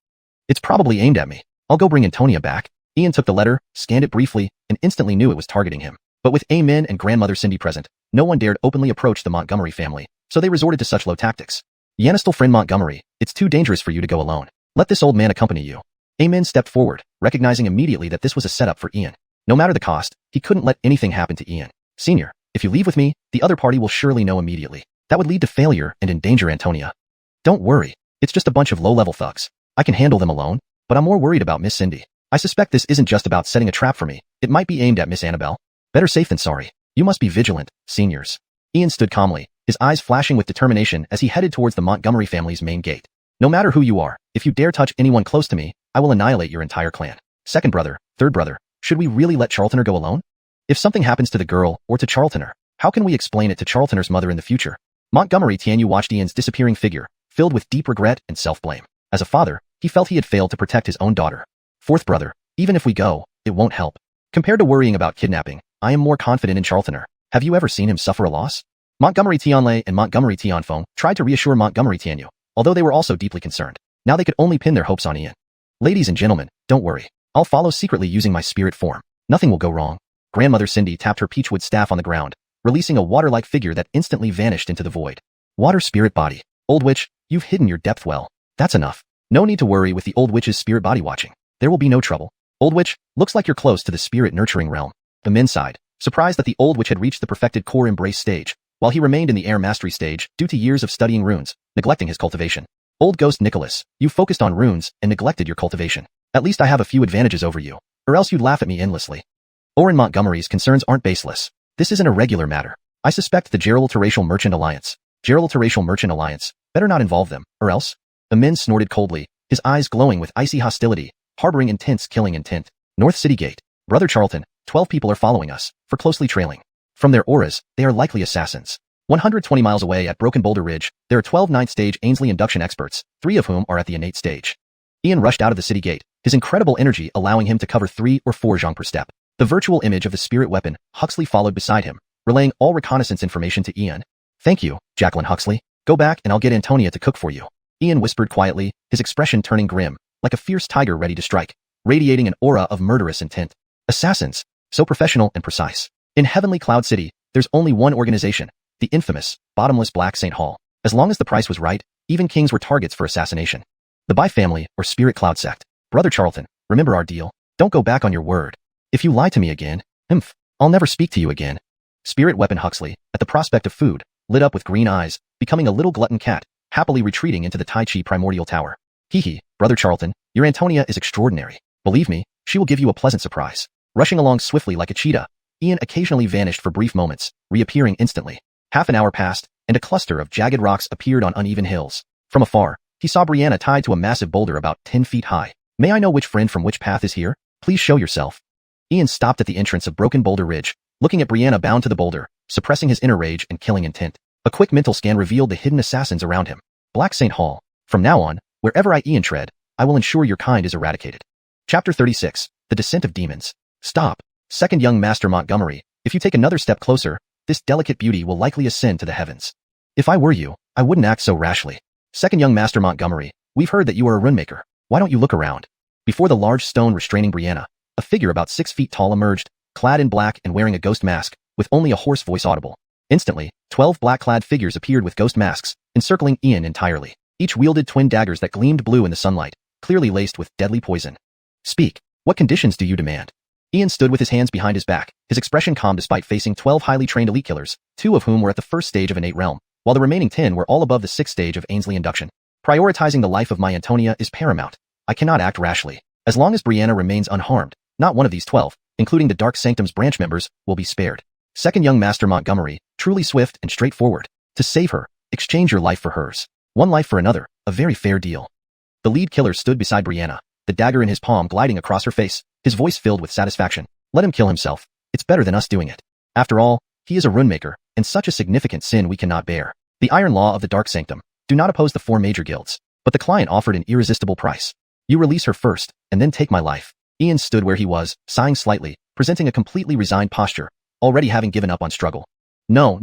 It's probably aimed at me. I'll go bring Antonia back. Ian took the letter, scanned it briefly, and instantly knew it was targeting him. But with Amen and Grandmother Cindy present, no one dared openly approach the Montgomery family, so they resorted to such low tactics. Yanistal friend Montgomery, it's too dangerous for you to go alone. Let this old man accompany you. Amen stepped forward, recognizing immediately that this was a setup for Ian. No matter the cost, he couldn't let anything happen to Ian. Senior, if you leave with me, the other party will surely know immediately. That would lead to failure and endanger Antonia. Don't worry, it's just a bunch of low-level thugs. I can handle them alone, but I'm more worried about Miss Cindy. I suspect this isn't just about setting a trap for me. It might be aimed at Miss Annabelle. Better safe than sorry. You must be vigilant, seniors. Ian stood calmly, his eyes flashing with determination as he headed towards the Montgomery family's main gate. No matter who you are, if you dare touch anyone close to me, I will annihilate your entire clan. Second brother, third brother, should we really let Charltoner go alone? If something happens to the girl or to Charltoner, how can we explain it to Charltoner's mother in the future? Montgomery Tianyu watched Ian's disappearing figure, filled with deep regret and self-blame. As a father, he felt he had failed to protect his own daughter. Fourth brother, even if we go, it won't help. Compared to worrying about kidnapping, I am more confident in Charltoner. Have you ever seen him suffer a loss? Montgomery Tianlei and Montgomery Tianfeng tried to reassure Montgomery Tianyu, although they were also deeply concerned. Now they could only pin their hopes on Ian. Ladies and gentlemen, don't worry. I'll follow secretly using my spirit form. Nothing will go wrong. Grandmother Cindy tapped her peachwood staff on the ground, releasing a water-like figure that instantly vanished into the void. Water spirit body. Old witch, you've hidden your depth well. That's enough. No need to worry with the old witch's spirit body watching. There will be no trouble. Old witch, looks like you're close to the spirit nurturing realm. The men sighed, surprised that the old witch had reached the perfected core embrace stage, while he remained in the air mastery stage due to years of studying runes, neglecting his cultivation. Old ghost Nicholas, you focused on runes and neglected your cultivation. At least I have a few advantages over you, or else you'd laugh at me endlessly. Oren Montgomery's concerns aren't baseless. This isn't a regular matter. I suspect the Gerald Terrestrial Merchant Alliance. Gerald Terrestrial Merchant Alliance. Better not involve them, or else? Amin snorted coldly, his eyes glowing with icy hostility, harboring intense killing intent. North City Gate. Brother Charlton, 12 people are following us, for closely trailing. From their auras, they are likely assassins. 120 miles away at Broken Boulder Ridge, there are 12 ninth stage Ainsley induction experts, 3 of whom are at the innate stage. Ian rushed out of the city gate, his incredible energy allowing him to cover 3 or 4 zhang per step. The virtual image of the spirit weapon, Huxley followed beside him, relaying all reconnaissance information to Ian. Thank you, Jacqueline Huxley. Go back and I'll get Antonia to cook for you. Ian whispered quietly, his expression turning grim, like a fierce tiger ready to strike, radiating an aura of murderous intent. Assassins, so professional and precise. In Heavenly Cloud City, there's only one organization, the infamous, bottomless Black Saint Hall. As long as the price was right, even kings were targets for assassination. The Bai family, or Spirit Cloud sect. Brother Charlton, remember our deal? Don't go back on your word. If you lie to me again, I'll never speak to you again. Spirit weapon Huxley, at the prospect of food, lit up with green eyes, becoming a little glutton cat, happily retreating into the Tai Chi Primordial Tower. Hee, Brother Charlton, your Antonia is extraordinary. Believe me, she will give you a pleasant surprise. Rushing along swiftly like a cheetah, Ian occasionally vanished for brief moments, reappearing instantly. Half an hour passed, and a cluster of jagged rocks appeared on uneven hills. From afar, he saw Brianna tied to a massive boulder about 10 feet high. May I know which friend from which path is here? Please show yourself. Ian stopped at the entrance of Broken Boulder Ridge, looking at Brianna bound to the boulder, suppressing his inner rage and killing intent. A quick mental scan revealed the hidden assassins around him. Black Saint Hall. From now on, wherever I Ian tread, I will ensure your kind is eradicated. Chapter 36. The Descent of Demons. Stop. Second young Master Montgomery, if you take another step closer, this delicate beauty will likely ascend to the heavens. If I were you, I wouldn't act so rashly. Second young Master Montgomery, we've heard that you are a runemaker. Why don't you look around? Before the large stone restraining Brianna, a figure about 6 feet tall emerged, clad in black and wearing a ghost mask, with only a hoarse voice audible. Instantly, 12 black-clad figures appeared with ghost masks, encircling Ian entirely. Each wielded twin daggers that gleamed blue in the sunlight, clearly laced with deadly poison. Speak. What conditions do you demand? Ian stood with his hands behind his back, his expression calm despite facing 12 highly trained elite killers, 2 of whom were at the first stage of innate realm, while the remaining 10 were all above the 6th stage of Ainsley induction. Prioritizing the life of my Antonia is paramount. I cannot act rashly. As long as Brianna remains unharmed, not one of these 12, including the Dark Sanctum's branch members, will be spared. Second young Master Montgomery, truly swift and straightforward. To save her, exchange your life for hers. One life for another, a very fair deal. The lead killer stood beside Brianna, the dagger in his palm gliding across her face, his voice filled with satisfaction. Let him kill himself. It's better than us doing it. After all, he is a runemaker, and such a significant sin we cannot bear. The iron law of the Dark Sanctum. Do not oppose the 4 major guilds. But the client offered an irresistible price. You release her first, and then take my life. Ian stood where he was, sighing slightly, presenting a completely resigned posture, already having given up on struggle. No.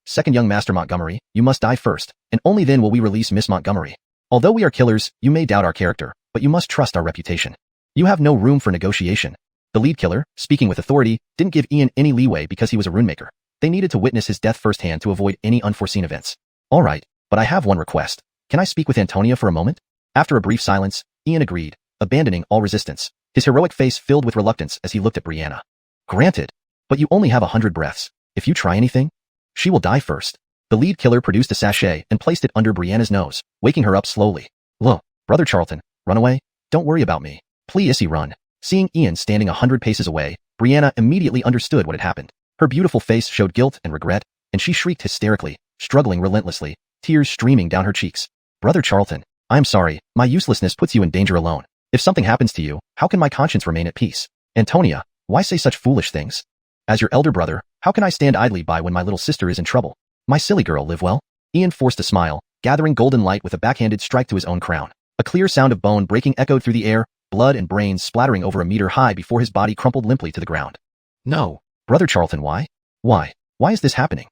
Second young Master Montgomery, you must die first, and only then will we release Miss Montgomery. Although we are killers, you may doubt our character, but you must trust our reputation. You have no room for negotiation. The lead killer, speaking with authority, didn't give Ian any leeway because he was a runemaker. They needed to witness his death firsthand to avoid any unforeseen events. All right, but I have one request. Can I speak with Antonia for a moment? After a brief silence, Ian agreed, abandoning all resistance, his heroic face filled with reluctance as he looked at Brianna. Granted, but you only have 100 breaths. If you try anything, she will die first. The lead killer produced a sachet and placed it under Brianna's nose, waking her up slowly. Look, Brother Charlton, run away. Don't worry about me. Please run. Seeing Ian standing 100 paces away, Brianna immediately understood what had happened. Her beautiful face showed guilt and regret, and she shrieked hysterically, struggling relentlessly, tears streaming down her cheeks. Brother Charlton, I am sorry, my uselessness puts you in danger alone. If something happens to you, how can my conscience remain at peace? Antonia, why say such foolish things? As your elder brother, how can I stand idly by when my little sister is in trouble? My silly girl, live well. Ian forced a smile, gathering golden light with a backhanded strike to his own crown. A clear sound of bone breaking echoed through the air, blood and brains splattering over a meter high before his body crumpled limply to the ground. No. Brother Charlton, why? Why is this happening?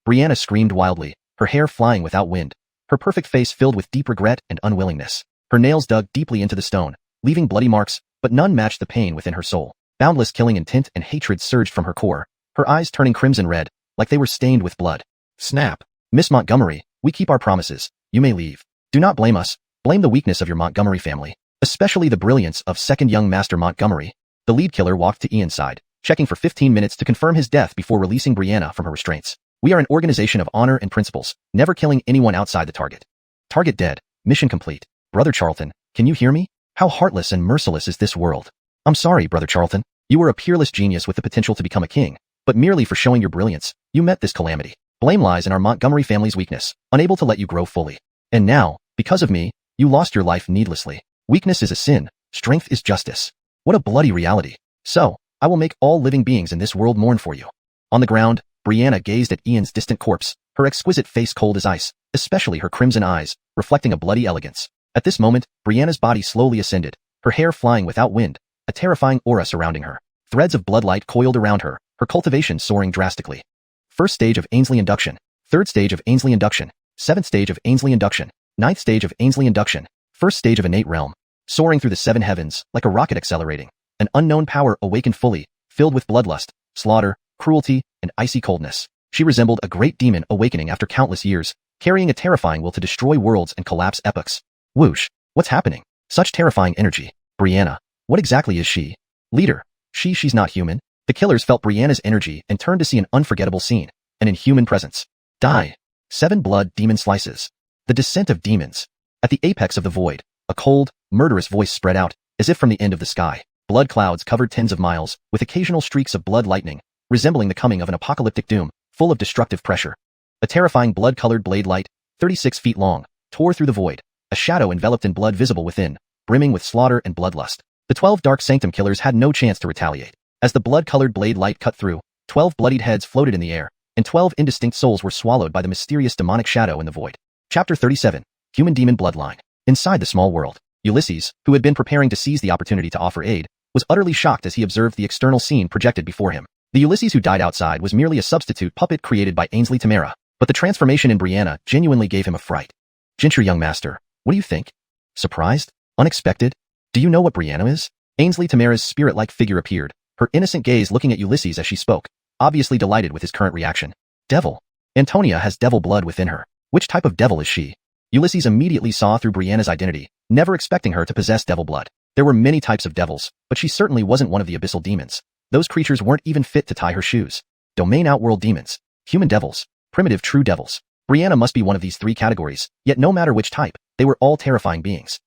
Brianna screamed wildly, her hair flying without wind, her perfect face filled with deep regret and unwillingness. Her nails dug deeply into the stone, leaving bloody marks, but none matched the pain within her soul. Boundless killing intent and hatred surged from her core, her eyes turning crimson red, like they were stained with blood. Snap. Miss Montgomery, we keep our promises. You may leave. Do not blame us. Blame the weakness of your Montgomery family, especially the brilliance of second young Master Montgomery. The lead killer walked to Ian's side, checking for 15 minutes to confirm his death before releasing Brianna from her restraints. We are an organization of honor and principles, never killing anyone outside the target. Target dead. Mission complete. Brother Charlton, can you hear me? How heartless and merciless is this world? I'm sorry, Brother Charlton. You were a peerless genius with the potential to become a king, but merely for showing your brilliance, you met this calamity. Blame lies in our Montgomery family's weakness, unable to let you grow fully. And now, because of me, you lost your life needlessly. Weakness is a sin, strength is justice. What a bloody reality. So, I will make all living beings in this world mourn for you. On the ground, Brianna gazed at Ian's distant corpse, her exquisite face cold as ice, especially her crimson eyes, reflecting a bloody elegance. At this moment, Brianna's body slowly ascended, her hair flying without wind, a terrifying aura surrounding her. Threads of bloodlight coiled around her, her cultivation soaring drastically. First stage of Ainsley induction, third stage of Ainsley induction, seventh stage of Ainsley induction, ninth stage of Ainsley induction, first stage of innate realm. Soaring through the seven heavens, like a rocket accelerating. An unknown power awakened fully, filled with bloodlust, slaughter, cruelty, and icy coldness. She resembled a great demon awakening after countless years, carrying a terrifying will to destroy worlds and collapse epochs. Whoosh! What's happening? Such terrifying energy. Brianna. What exactly is she? Leader. She's not human. The killers felt Brianna's energy and turned to see an unforgettable scene. An inhuman presence. Die. 7 blood demon slices. The descent of demons. At the apex of the void, a cold, murderous voice spread out, as if from the end of the sky. Blood clouds covered tens of miles, with occasional streaks of blood lightning, resembling the coming of an apocalyptic doom, full of destructive pressure. A terrifying blood-colored blade light, 36 feet long, tore through the void, a shadow enveloped in blood visible within, brimming with slaughter and bloodlust. The 12 Dark Sanctum killers had no chance to retaliate. As the blood-colored blade light cut through, 12 bloodied heads floated in the air, and 12 indistinct souls were swallowed by the mysterious demonic shadow in the void. Chapter 37. Human Demon Bloodline. Inside the small world, Ulysses, who had been preparing to seize the opportunity to offer aid, was utterly shocked as he observed the external scene projected before him. The Ulysses who died outside was merely a substitute puppet created by Ainsley Tamara, but the transformation in Brianna genuinely gave him a fright. "Gincher, young master, what do you think? Surprised? Unexpected? Do you know what Brianna is?" Ainsley Tamara's spirit-like figure appeared, her innocent gaze looking at Ulysses as she spoke, obviously delighted with his current reaction. "Devil. Antonia has devil blood within her. Which type of devil is she?" Ulysses immediately saw through Brianna's identity, never expecting her to possess devil blood. There were many types of devils, but she certainly wasn't one of the abyssal demons. Those creatures weren't even fit to tie her shoes. Domain outworld demons. Human devils. Primitive true devils. Brianna must be one of these 3 categories, yet no matter which type, they were all terrifying beings.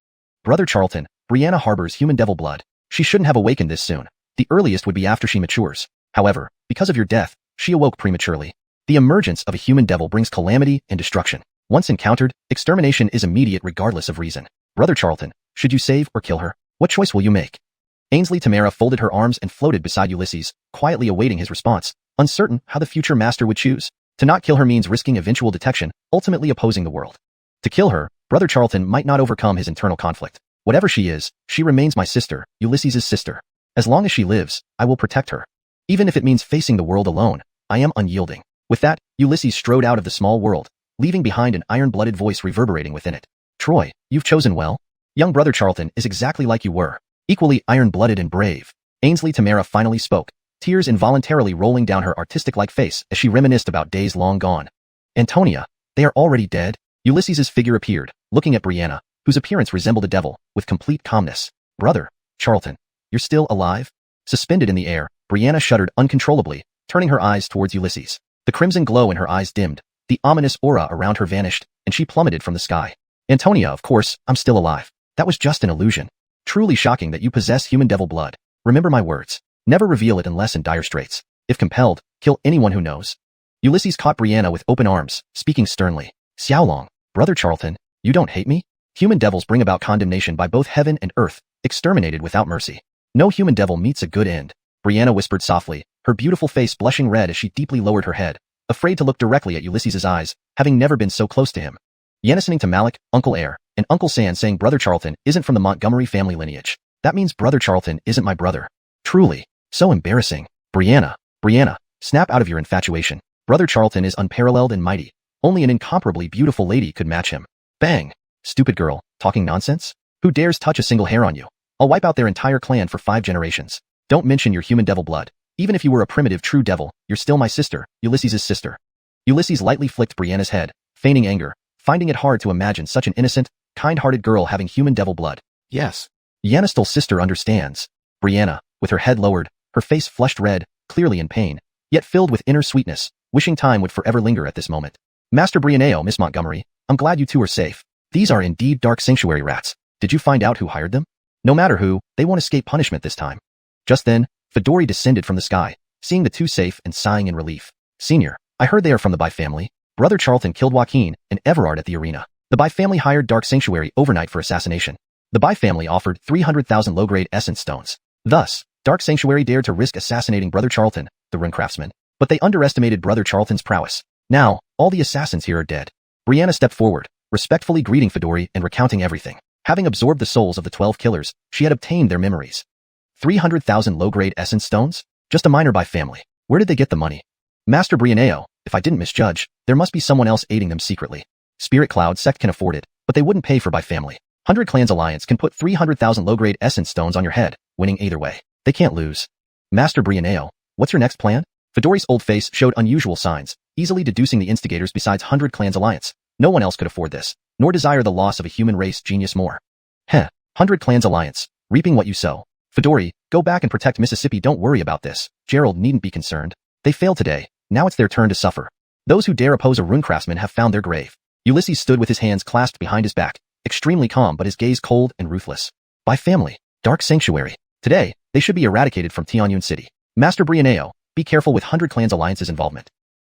Brother Charlton, Brianna harbors human devil blood. She shouldn't have awakened this soon. The earliest would be after she matures. However, because of your death, she awoke prematurely. The emergence of a human devil brings calamity and destruction. Once encountered, extermination is immediate regardless of reason. Brother Charlton, should you save or kill her? What choice will you make? Ainsley Tamara folded her arms and floated beside Ulysses, quietly awaiting his response, uncertain how the future master would choose. To not kill her means risking eventual detection, ultimately opposing the world. To kill her, Brother Charlton might not overcome his internal conflict. Whatever she is, she remains my sister, Ulysses' sister. As long as she lives, I will protect her. Even if it means facing the world alone, I am unyielding. With that, Ulysses strode out of the small world, leaving behind an iron-blooded voice reverberating within it. "Troy, you've chosen well. Young Brother Charlton is exactly like you were, equally iron-blooded and brave." Ainsley Tamara finally spoke, tears involuntarily rolling down her artistic-like face as she reminisced about days long gone. "Antonia, they are already dead?" Ulysses' figure appeared, looking at Brianna, whose appearance resembled a devil, with complete calmness. "Brother Charlton, you're still alive?" Suspended in the air, Brianna shuddered uncontrollably, turning her eyes towards Ulysses. The crimson glow in her eyes dimmed, the ominous aura around her vanished, and she plummeted from the sky. "Antonia, of course, I'm still alive. That was just an illusion. Truly shocking that you possess human devil blood. Remember my words. Never reveal it unless in dire straits. If compelled, kill anyone who knows." Ulysses caught Brianna with open arms, speaking sternly. "Xiaolong, Brother Charlton, you don't hate me? Human devils bring about condemnation by both heaven and earth, exterminated without mercy. No human devil meets a good end." Brianna whispered softly, her beautiful face blushing red as she deeply lowered her head, afraid to look directly at Ulysses' eyes, having never been so close to him. Listening to Malik, Uncle Air, and Uncle San saying Brother Charlton isn't from the Montgomery family lineage. That means Brother Charlton isn't my brother. Truly. So embarrassing. Brianna, snap out of your infatuation. Brother Charlton is unparalleled and mighty. Only an incomparably beautiful lady could match him. Bang. Stupid girl, talking nonsense? Who dares touch a single hair on you? I'll wipe out their entire clan for 5 generations. Don't mention your human devil blood. Even if you were a primitive true devil, you're still my sister, Ulysses' sister. Ulysses lightly flicked Brianna's head, feigning anger, finding it hard to imagine such an innocent, kind-hearted girl having human devil blood. Yes. Yannistel's sister understands. Brianna, with her head lowered, her face flushed red, clearly in pain, yet filled with inner sweetness, wishing time would forever linger at this moment. "Master Brianeo, Miss Montgomery, I'm glad you two are safe. These are indeed dark sanctuary rats. Did you find out who hired them? No matter who, they won't escape punishment this time." Just then, Fedori descended from the sky, seeing the two safe and sighing in relief. "Senior, I heard they are from the Bai family. Brother Charlton killed Joaquin and Everard at the arena. The Bai family hired Dark Sanctuary overnight for assassination. The Bai family offered 300,000 low-grade essence stones. Thus, Dark Sanctuary dared to risk assassinating Brother Charlton, the rune craftsman. but they underestimated Brother Charlton's prowess. Now, all the assassins here are dead. Brianna stepped forward, respectfully greeting Fedori and recounting everything. Having absorbed the souls of the 12 killers, she had obtained their memories. 300,000 low-grade essence stones? Just a miner by family. Where did they get the money? Master Brianeo, if I didn't misjudge, there must be someone else aiding them secretly. Spirit Cloud sect can afford it, but they wouldn't pay for by family. 100 Clans Alliance can put 300,000 low-grade essence stones on your head, winning either way. They can't lose. Master Brianeo, what's your next plan? Fedori's old face showed unusual signs, easily deducing the instigators besides 100 Clans Alliance. No one else could afford this, nor desire the loss of a human race genius more. 100 Clans Alliance, reaping what you sow. Fedori, go back and protect Mississippi. Don't worry about this. Gerald needn't be concerned. They failed today. Now it's their turn to suffer. Those who dare oppose a rune craftsman have found their grave. Ulysses stood with his hands clasped behind his back, extremely calm but his gaze cold and ruthless. By family, Dark Sanctuary. Today, they should be eradicated from Tianyun City. Master Brianeo, be careful with 100 Clans Alliance's involvement.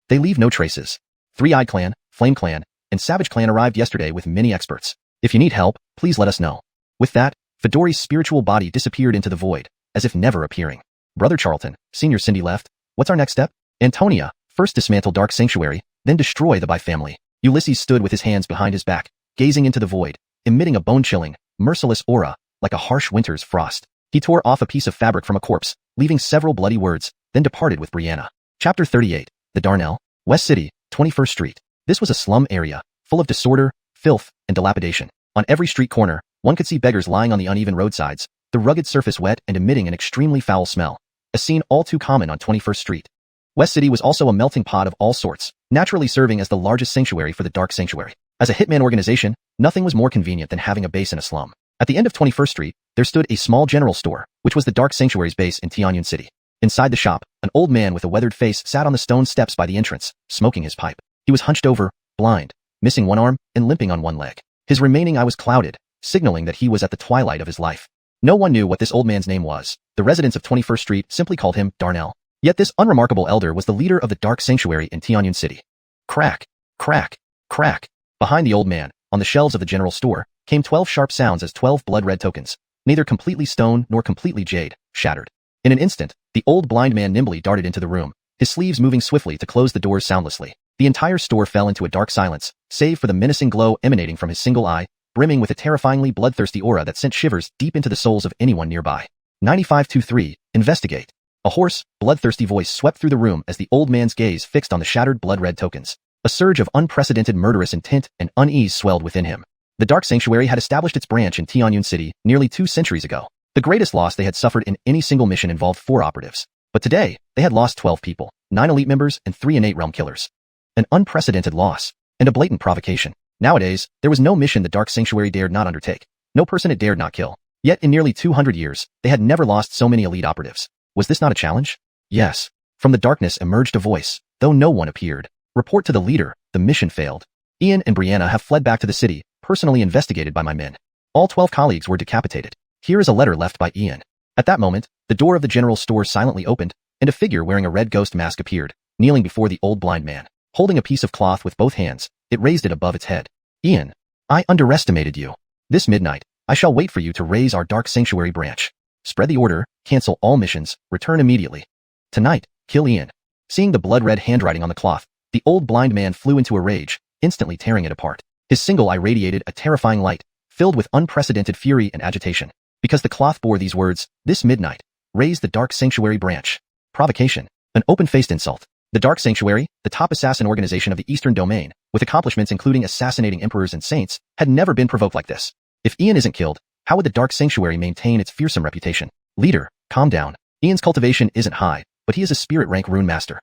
They leave no traces. Three-Eyed Clan, Flame Clan, and Savage Clan arrived yesterday with many experts. If you need help, please let us know. With that, Fedori's spiritual body disappeared into the void, as if never appearing. Brother Charlton, Senior Cindy left. What's our next step? Antonia, first dismantle Dark Sanctuary, then destroy the By family. Ulysses stood with his hands behind his back, gazing into the void, emitting a bone-chilling, merciless aura, like a harsh winter's frost. He tore off a piece of fabric from a corpse, leaving several bloody words, then departed with Brianna. Chapter 38, The Darnell, West City, 21st Street. This was a slum area, full of disorder, filth, and dilapidation. On every street corner, one could see beggars lying on the uneven roadsides, the rugged surface wet and emitting an extremely foul smell, a scene all too common on 21st Street. West City was also a melting pot of all sorts, naturally serving as the largest sanctuary for the Dark Sanctuary. As a hitman organization, nothing was more convenient than having a base in a slum. At the end of 21st Street, there stood a small general store, which was the Dark Sanctuary's base in Tianyun City. Inside the shop, an old man with a weathered face sat on the stone steps by the entrance, smoking his pipe. He was hunched over, blind, missing one arm, and limping on one leg. His remaining eye was clouded, signaling that he was at the twilight of his life. No one knew what this old man's name was. The residents of 21st Street simply called him Darnell. Yet this unremarkable elder was the leader of the Dark Sanctuary in Tianyun City. Crack, crack, crack. Behind the old man, on the shelves of the general store, came 12 sharp sounds as 12 blood-red tokens, neither completely stone nor completely jade, shattered. In an instant, the old blind man nimbly darted into the room, his sleeves moving swiftly to close the doors soundlessly. The entire store fell into a dark silence, save for the menacing glow emanating from his single eye, brimming with a terrifyingly bloodthirsty aura that sent shivers deep into the souls of anyone nearby. 9523, investigate. A hoarse, bloodthirsty voice swept through the room as the old man's gaze fixed on the shattered blood-red tokens. A surge of unprecedented murderous intent and unease swelled within him. The Dark Sanctuary had established its branch in Tianyun City nearly 2 centuries ago. The greatest loss they had suffered in any single mission involved 4 operatives. But today, they had lost 12 people, 9 elite members and 3 innate realm killers. An unprecedented loss, and a blatant provocation. Nowadays, there was no mission the Dark Sanctuary dared not undertake, no person it dared not kill. Yet in nearly 200 years, they had never lost so many elite operatives. Was this not a challenge? Yes. From the darkness emerged a voice, though no one appeared. Report to the leader, the mission failed. Ian and Brianna have fled back to the city, personally investigated by my men. All 12 colleagues were decapitated. Here is a letter left by Ian. At that moment, the door of the general store silently opened, and a figure wearing a red ghost mask appeared, kneeling before the old blind man. Holding a piece of cloth with both hands, it raised it above its head. Ian, I underestimated you. This midnight, I shall wait for you to raise our Dark Sanctuary branch. Spread the order, cancel all missions, return immediately. Tonight, kill Ian. Seeing the blood-red handwriting on the cloth, the old blind man flew into a rage, instantly tearing it apart. His single eye radiated a terrifying light, filled with unprecedented fury and agitation. Because the cloth bore these words, this midnight, raise the Dark Sanctuary branch. Provocation. An open-faced insult. The Dark Sanctuary, the top assassin organization of the Eastern Domain, with accomplishments including assassinating emperors and saints, had never been provoked like this. If Ian isn't killed, how would the Dark Sanctuary maintain its fearsome reputation? Leader, calm down. Ian's cultivation isn't high, but he is a spirit rank rune master.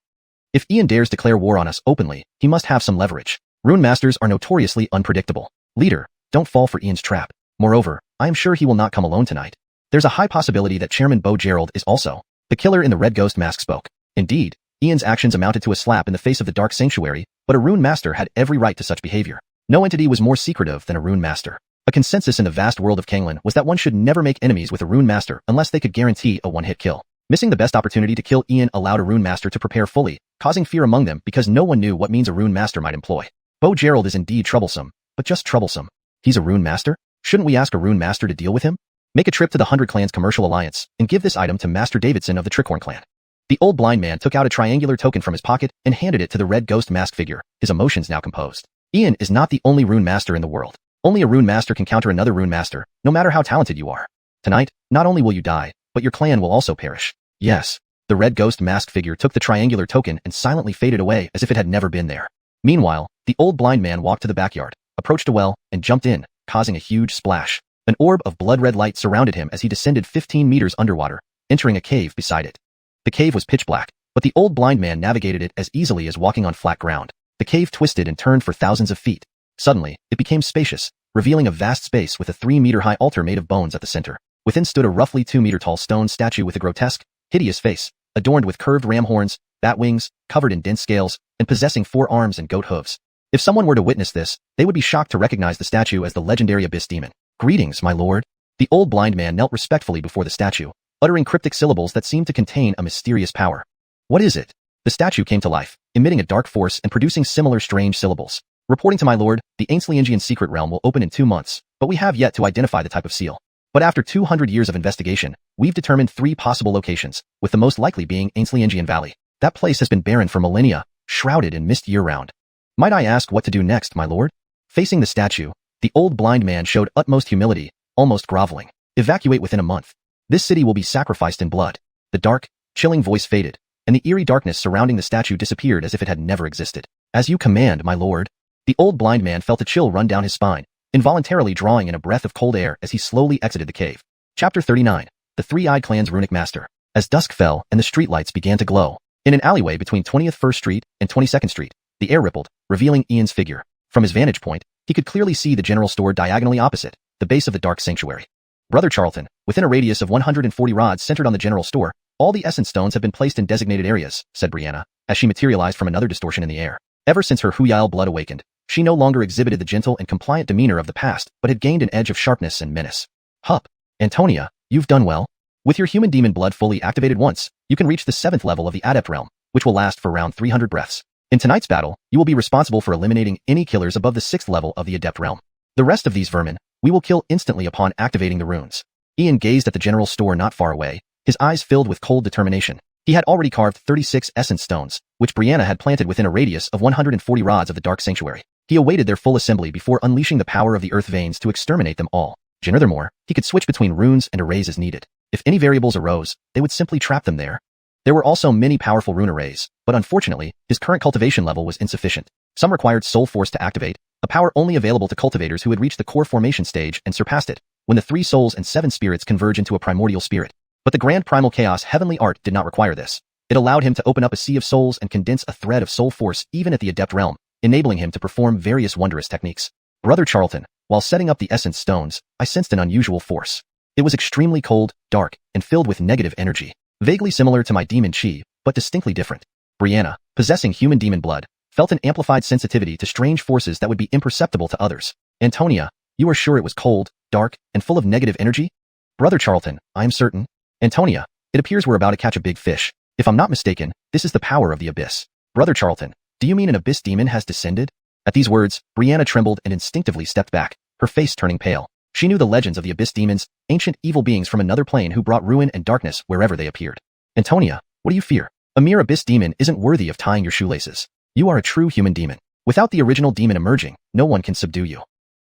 If Ian dares declare war on us openly, he must have some leverage. Rune masters are notoriously unpredictable. Leader, don't fall for Ian's trap. Moreover, I am sure he will not come alone tonight. There's a high possibility that Chairman Bo Gerald is also. The killer in the red ghost mask spoke. Indeed, Ian's actions amounted to a slap in the face of the Dark Sanctuary, but a rune master had every right to such behavior. No entity was more secretive than a rune master. A consensus in the vast world of Canglan was that one should never make enemies with a rune master unless they could guarantee a one-hit kill. Missing the best opportunity to kill Ian allowed a rune master to prepare fully, causing fear among them because no one knew what means a rune master might employ. Bo Gerald is indeed troublesome, but just troublesome. He's a rune master? Shouldn't we ask a rune master to deal with him? Make a trip to the 100 Clans Commercial Alliance, and give this item to Master Davidson of the Trickhorn clan. The old blind man took out a triangular token from his pocket and handed it to the red ghost mask figure, his emotions now composed. Ian is not the only rune master in the world. Only a rune master can counter another rune master, no matter how talented you are. Tonight, not only will you die, but your clan will also perish. Yes. The red ghost mask figure took the triangular token and silently faded away as if it had never been there. Meanwhile, the old blind man walked to the backyard, approached a well, and jumped in, causing a huge splash. An orb of blood-red light surrounded him as he descended 15 meters underwater, entering a cave beside it. The cave was pitch black, but the old blind man navigated it as easily as walking on flat ground. The cave twisted and turned for thousands of feet. Suddenly, it became spacious, revealing a vast space with a 3-meter-high altar made of bones at the center. Within stood a roughly 2-meter-tall stone statue with a grotesque, hideous face, adorned with curved ram horns, bat wings, covered in dense scales, and possessing 4 arms and goat hooves. If someone were to witness this, they would be shocked to recognize the statue as the legendary Abyss Demon. Greetings, my lord. The old blind man knelt respectfully before the statue, uttering cryptic syllables that seemed to contain a mysterious power. What is it? The statue came to life, emitting a dark force and producing similar strange syllables. Reporting to my lord, the Xianxian secret realm will open in 2 months, but we have yet to identify the type of seal. But after 200 years of investigation, we've determined 3 possible locations, with the most likely being Xianxian Valley. That place has been barren for millennia, shrouded in mist year-round. Might I ask what to do next, my lord? Facing the statue, the old blind man showed utmost humility, almost groveling. Evacuate within a month. This city will be sacrificed in blood. The dark, chilling voice faded, and the eerie darkness surrounding the statue disappeared as if it had never existed. As you command, my lord. The old blind man felt a chill run down his spine, involuntarily drawing in a breath of cold air as he slowly exited the cave. Chapter 39. The Three-Eyed Clan's Runic Master. As dusk fell and the streetlights began to glow, in an alleyway between 20th First Street and 22nd Street, the air rippled, revealing Ian's figure. From his vantage point, he could clearly see the general store diagonally opposite, the base of the dark sanctuary. Brother Charlton, within a radius of 140 rods centered on the general store, all the essence stones have been placed in designated areas, said Brianna, as she materialized from another distortion in the air. Ever since her Huyael blood awakened, she no longer exhibited the gentle and compliant demeanor of the past, but had gained an edge of sharpness and menace. Hup. Antonia, you've done well. With your human demon blood fully activated once, you can reach the 7th level of the Adept realm, which will last for around 300 breaths. In tonight's battle, you will be responsible for eliminating any killers above the 6th level of the Adept realm. The rest of these vermin, we will kill instantly upon activating the runes. Ian gazed at the general store not far away, his eyes filled with cold determination. He had already carved 36 essence stones, which Brianna had planted within a radius of 140 rods of the dark sanctuary. He awaited their full assembly before unleashing the power of the earth veins to exterminate them all. Furthermore, he could switch between runes and arrays as needed. If any variables arose, they would simply trap them there. There were also many powerful rune arrays, but unfortunately, his current cultivation level was insufficient. Some required soul force to activate, a power only available to cultivators who had reached the core formation stage and surpassed it, when the 3 souls and 7 spirits converge into a primordial spirit. But the grand primal chaos heavenly art did not require this. It allowed him to open up a sea of souls and condense a thread of soul force even at the adept realm, enabling him to perform various wondrous techniques. Brother Charlton, while setting up the essence stones, I sensed an unusual force. It was extremely cold, dark, and filled with negative energy, vaguely similar to my demon chi, but distinctly different. Brianna, possessing human demon blood, felt an amplified sensitivity to strange forces that would be imperceptible to others. Antonia, you are sure it was cold, dark, and full of negative energy? Brother Charlton, I am certain. Antonia, it appears we're about to catch a big fish. If I'm not mistaken, this is the power of the abyss. Brother Charlton, do you mean an abyss demon has descended? At these words, Brianna trembled and instinctively stepped back, her face turning pale. She knew the legends of the abyss demons, ancient evil beings from another plane who brought ruin and darkness wherever they appeared. Antonia, what do you fear? A mere abyss demon isn't worthy of tying your shoelaces. You are a true human demon. Without the original demon emerging, no one can subdue you.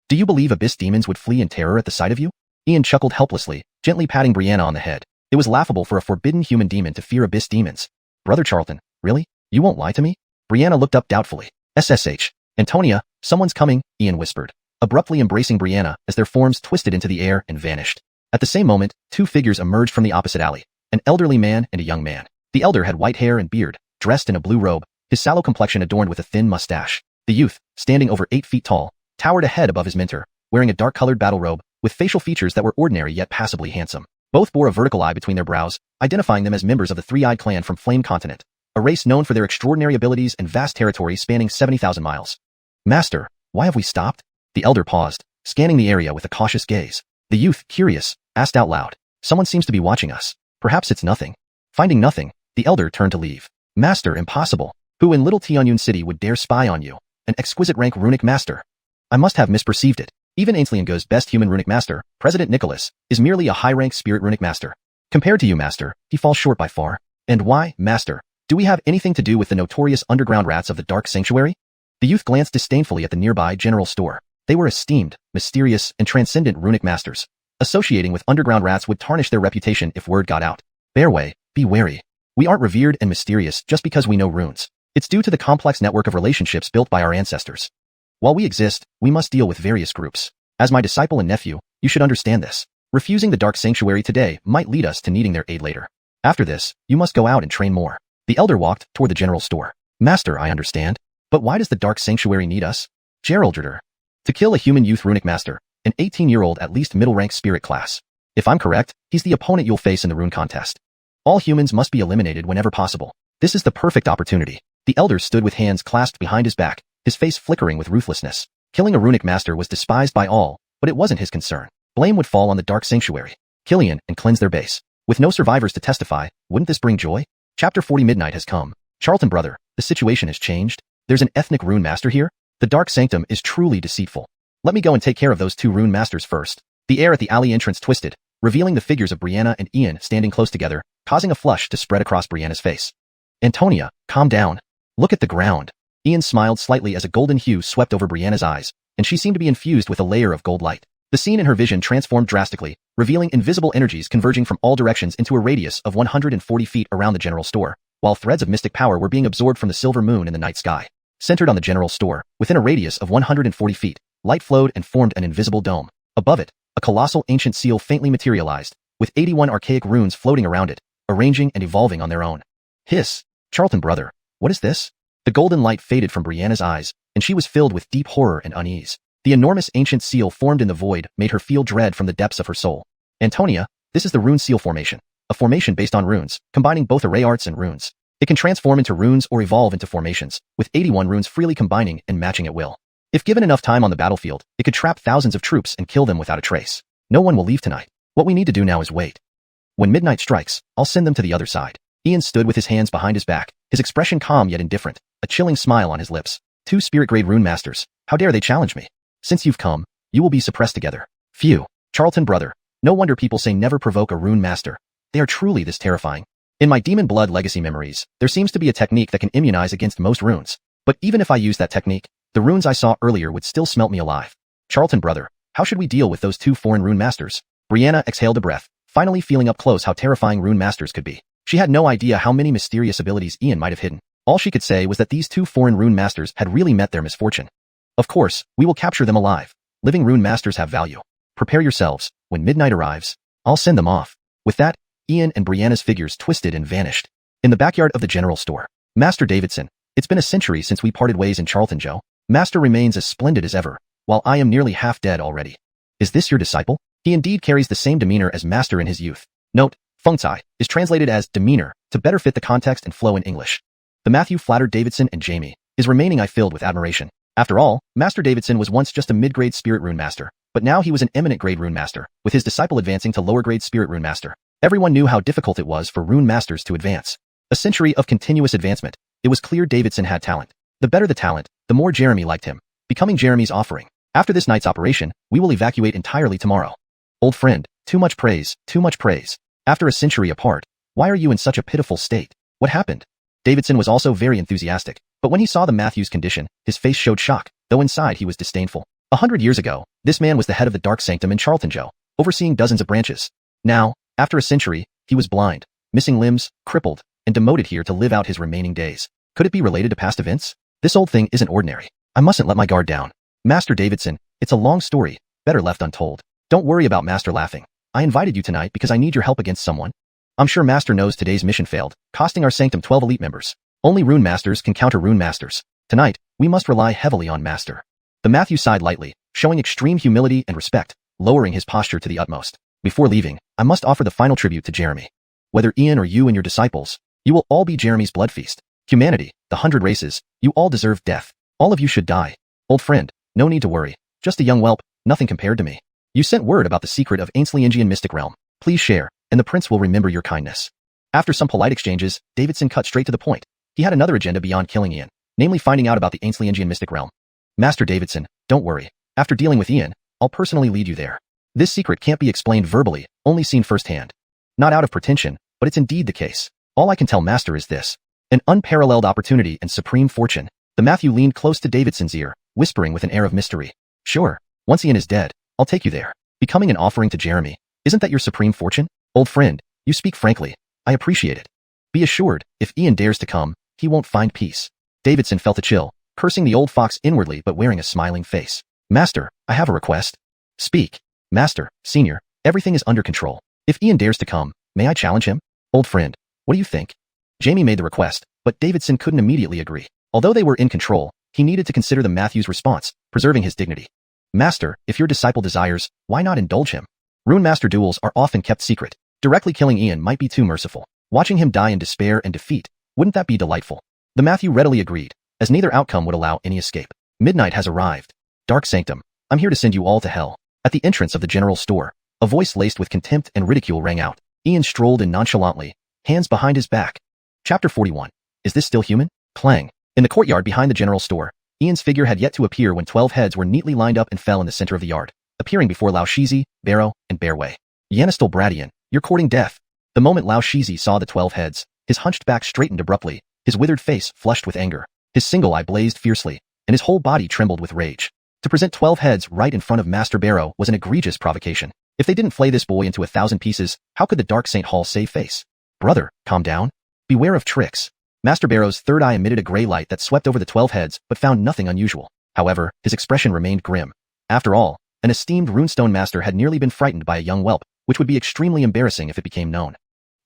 Do you believe abyss demons would flee in terror at the sight of you? Ian chuckled helplessly, gently patting Brianna on the head. It was laughable for a forbidden human demon to fear abyss demons. Brother Charlton, really? You won't lie to me? Brianna looked up doubtfully. SSH. Antonia, someone's coming, Ian whispered, abruptly embracing Brianna as their forms twisted into the air and vanished. At the same moment, 2 figures emerged from the opposite alley, an elderly man and a young man. The elder had white hair and beard, dressed in a blue robe, his sallow complexion adorned with a thin mustache. The youth, standing over 8 feet tall, towered a head above his mentor, wearing a dark-colored battle robe, with facial features that were ordinary yet passably handsome. Both bore a vertical eye between their brows, identifying them as members of the Three-Eyed Clan from Flame Continent, a race known for their extraordinary abilities and vast territory spanning 70,000 miles. Master, why have we stopped? The elder paused, scanning the area with a cautious gaze. The youth, curious, asked out loud. Someone seems to be watching us. Perhaps it's nothing. Finding nothing, the elder turned to leave. Master, impossible. Who in Little Tianyun City would dare spy on you? An exquisite rank runic master. I must have misperceived it. Even Ainsliango's best human runic master, President Nicholas, is merely a high-rank spirit runic master. Compared to you, master, he falls short by far. And why, Master? Do we have anything to do with the notorious underground rats of the Dark Sanctuary? The youth glanced disdainfully at the nearby general store. They were esteemed, mysterious, and transcendent runic masters. Associating with underground rats would tarnish their reputation if word got out. Bear way, be wary. We aren't revered and mysterious just because we know runes. It's due to the complex network of relationships built by our ancestors. While we exist, we must deal with various groups. As my disciple and nephew, you should understand this. Refusing the Dark Sanctuary today might lead us to needing their aid later. After this, you must go out and train more. The elder walked toward the general store. Master, I understand. But why does the Dark Sanctuary need us? Geraldger. To kill a human youth runic master, an 18-year-old at least middle-rank spirit class. If I'm correct, he's the opponent you'll face in the rune contest. All humans must be eliminated whenever possible. This is the perfect opportunity. The elder stood with hands clasped behind his back, his face flickering with ruthlessness. Killing a runic master was despised by all, but it wasn't his concern. Blame would fall on the Dark Sanctuary. Killian and cleanse their base. With no survivors to testify, wouldn't this bring joy? Chapter 40 Midnight has come. Charlton brother, the situation has changed. There's an ethnic rune master here? The Dark Sanctum is truly deceitful. Let me go and take care of those two rune masters first. The air at the alley entrance twisted, revealing the figures of Brianna and Ian standing close together, causing a flush to spread across Brianna's face. Antonia, calm down. Look at the ground. Ian smiled slightly as a golden hue swept over Brianna's eyes, and she seemed to be infused with a layer of gold light. The scene in her vision transformed drastically, revealing invisible energies converging from all directions into a radius of 140 feet around the general store, while threads of mystic power were being absorbed from the silver moon in the night sky. Centered on the general store, within a radius of 140 feet, light flowed and formed an invisible dome. Above it, a colossal ancient seal faintly materialized, with 81 archaic runes floating around it, arranging and evolving on their own. Hiss! Charlton brother, what is this? The golden light faded from Brianna's eyes, and she was filled with deep horror and unease. The enormous ancient seal formed in the void made her feel dread from the depths of her soul. Antonia, this is the rune seal formation, a formation based on runes, combining both array arts and runes. It can transform into runes or evolve into formations, with 81 runes freely combining and matching at will. If given enough time on the battlefield, it could trap thousands of troops and kill them without a trace. No one will leave tonight. What we need to do now is wait. When midnight strikes, I'll send them to the other side. Ian stood with his hands behind his back, his expression calm yet indifferent, a chilling smile on his lips. Two spirit-grade rune masters, how dare they challenge me? Since you've come, you will be suppressed together. Phew. Charlton brother, no wonder people say never provoke a rune master. They are truly this terrifying. In my Demon Blood Legacy memories, there seems to be a technique that can immunize against most runes. But even if I use that technique, the runes I saw earlier would still smelt me alive. Charlton brother, how should we deal with those two foreign rune masters? Brianna exhaled a breath, finally feeling up close how terrifying rune masters could be. She had no idea how many mysterious abilities Ian might have hidden. All she could say was that these two foreign rune masters had really met their misfortune. Of course, we will capture them alive. Living rune masters have value. Prepare yourselves. When midnight arrives, I'll send them off. With that, Ian and Brianna's figures twisted and vanished. In the backyard of the general store, Master Davidson, it's been a century since we parted ways in Charlton, Joe. Master remains as splendid as ever, while I am nearly half dead already. Is this your disciple? He indeed carries the same demeanor as Master in his youth. Note, Fengcai is translated as demeanor to better fit the context and flow in English. The Matthew flattered Davidson and Jamie. His remaining eye filled with admiration. After all, Master Davidson was once just a mid-grade spirit rune master, but now he was an eminent grade rune master, with his disciple advancing to lower grade spirit rune master. Everyone knew how difficult it was for rune masters to advance. A century of continuous advancement. It was clear Davidson had talent. The better the talent, the more Jeremy liked him, becoming Jeremy's offering. After this night's operation, we will evacuate entirely tomorrow. Old friend, too much praise, too much praise. After a century apart, why are you in such a pitiful state? What happened? Davidson was also very enthusiastic, but when he saw the Matthew's condition, his face showed shock, though inside he was disdainful. 100 years ago, this man was the head of the Dark Sanctum in Charlton, Joe, overseeing dozens of branches. Now, after a century, he was blind, missing limbs, crippled, and demoted here to live out his remaining days. Could it be related to past events? This old thing isn't ordinary. I mustn't let my guard down. Master Davidson, it's a long story, better left untold. Don't worry about Master laughing. I invited you tonight because I need your help against someone. I'm sure Master knows today's mission failed, costing our Sanctum 12 elite members. Only rune masters can counter rune masters. Tonight, we must rely heavily on Master. The Matthew sighed lightly, showing extreme humility and respect, lowering his posture to the utmost. Before leaving, I must offer the final tribute to Jeremy. Whether Ian or you and your disciples, you will all be Jeremy's blood feast. Humanity, the 100 races, you all deserve death. All of you should die. Old friend, no need to worry. Just a young whelp, nothing compared to me. You sent word about the secret of Xianxian mystic realm. Please share, and the prince will remember your kindness. After some polite exchanges, Davidson cut straight to the point. He had another agenda beyond killing Ian, namely finding out about the Xianxian mystic realm. Master Davidson, don't worry. After dealing with Ian, I'll personally lead you there. This secret can't be explained verbally, only seen firsthand. Not out of pretension, but it's indeed the case. All I can tell Master is this. An unparalleled opportunity and supreme fortune. The Matthew leaned close to Davidson's ear, whispering with an air of mystery. Sure, once Ian is dead, I'll take you there. Becoming an offering to Jeremy. Isn't that your supreme fortune? Old friend, you speak frankly. I appreciate it. Be assured, if Ian dares to come, he won't find peace. Davidson felt a chill, cursing the old fox inwardly but wearing a smiling face. Master, I have a request. Speak. Master, Senior, everything is under control. If Ian dares to come, may I challenge him? Old friend, what do you think? Jamie made the request, but Davidson couldn't immediately agree. Although they were in control, he needed to consider the Matthew's response, preserving his dignity. Master, if your disciple desires, why not indulge him? Rune Master duels are often kept secret. Directly killing Ian might be too merciful. Watching him die in despair and defeat, wouldn't that be delightful? The Matthew readily agreed, as neither outcome would allow any escape. Midnight has arrived. Dark Sanctum, I'm here to send you all to hell. At the entrance of the general store, a voice laced with contempt and ridicule rang out. Ian strolled in nonchalantly, hands behind his back. Chapter 41. Is this still human? Clang. In the courtyard behind the general store, Ian's figure had yet to appear when 12 heads were neatly lined up and fell in the center of the yard, appearing before Lao Shizi, Barrow, and Bearway. Yanistal Bradian, you're courting death. The moment Lao Shizi saw the 12 heads, his hunched back straightened abruptly, his withered face flushed with anger. His single eye blazed fiercely, and his whole body trembled with rage. To present 12 heads right in front of Master Barrow was an egregious provocation. If they didn't flay this boy into 1,000 pieces, how could the Dark Saint Hall save face? Brother, calm down. Beware of tricks. Master Barrow's third eye emitted a gray light that swept over the 12 heads but found nothing unusual. However, his expression remained grim. After all, an esteemed runestone master had nearly been frightened by a young whelp, which would be extremely embarrassing if it became known.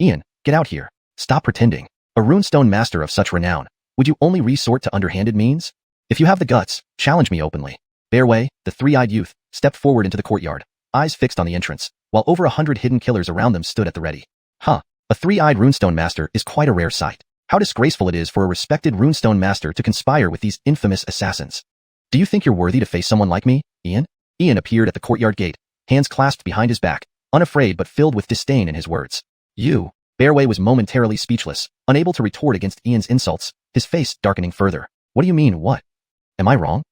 Ian, get out here. Stop pretending. A runestone master of such renown, would you only resort to underhanded means? If you have the guts, challenge me openly. Bearway, the three-eyed youth, stepped forward into the courtyard, eyes fixed on the entrance, while over 100 hidden killers around them stood at the ready. Huh. A three-eyed runestone master is quite a rare sight. How disgraceful it is for a respected runestone master to conspire with these infamous assassins. Do you think you're worthy to face someone like me, Ian? Ian appeared at the courtyard gate, hands clasped behind his back, unafraid but filled with disdain in his words. You. Bearway was momentarily speechless, unable to retort against Ian's insults, his face darkening further. What do you mean, what? Am I wrong?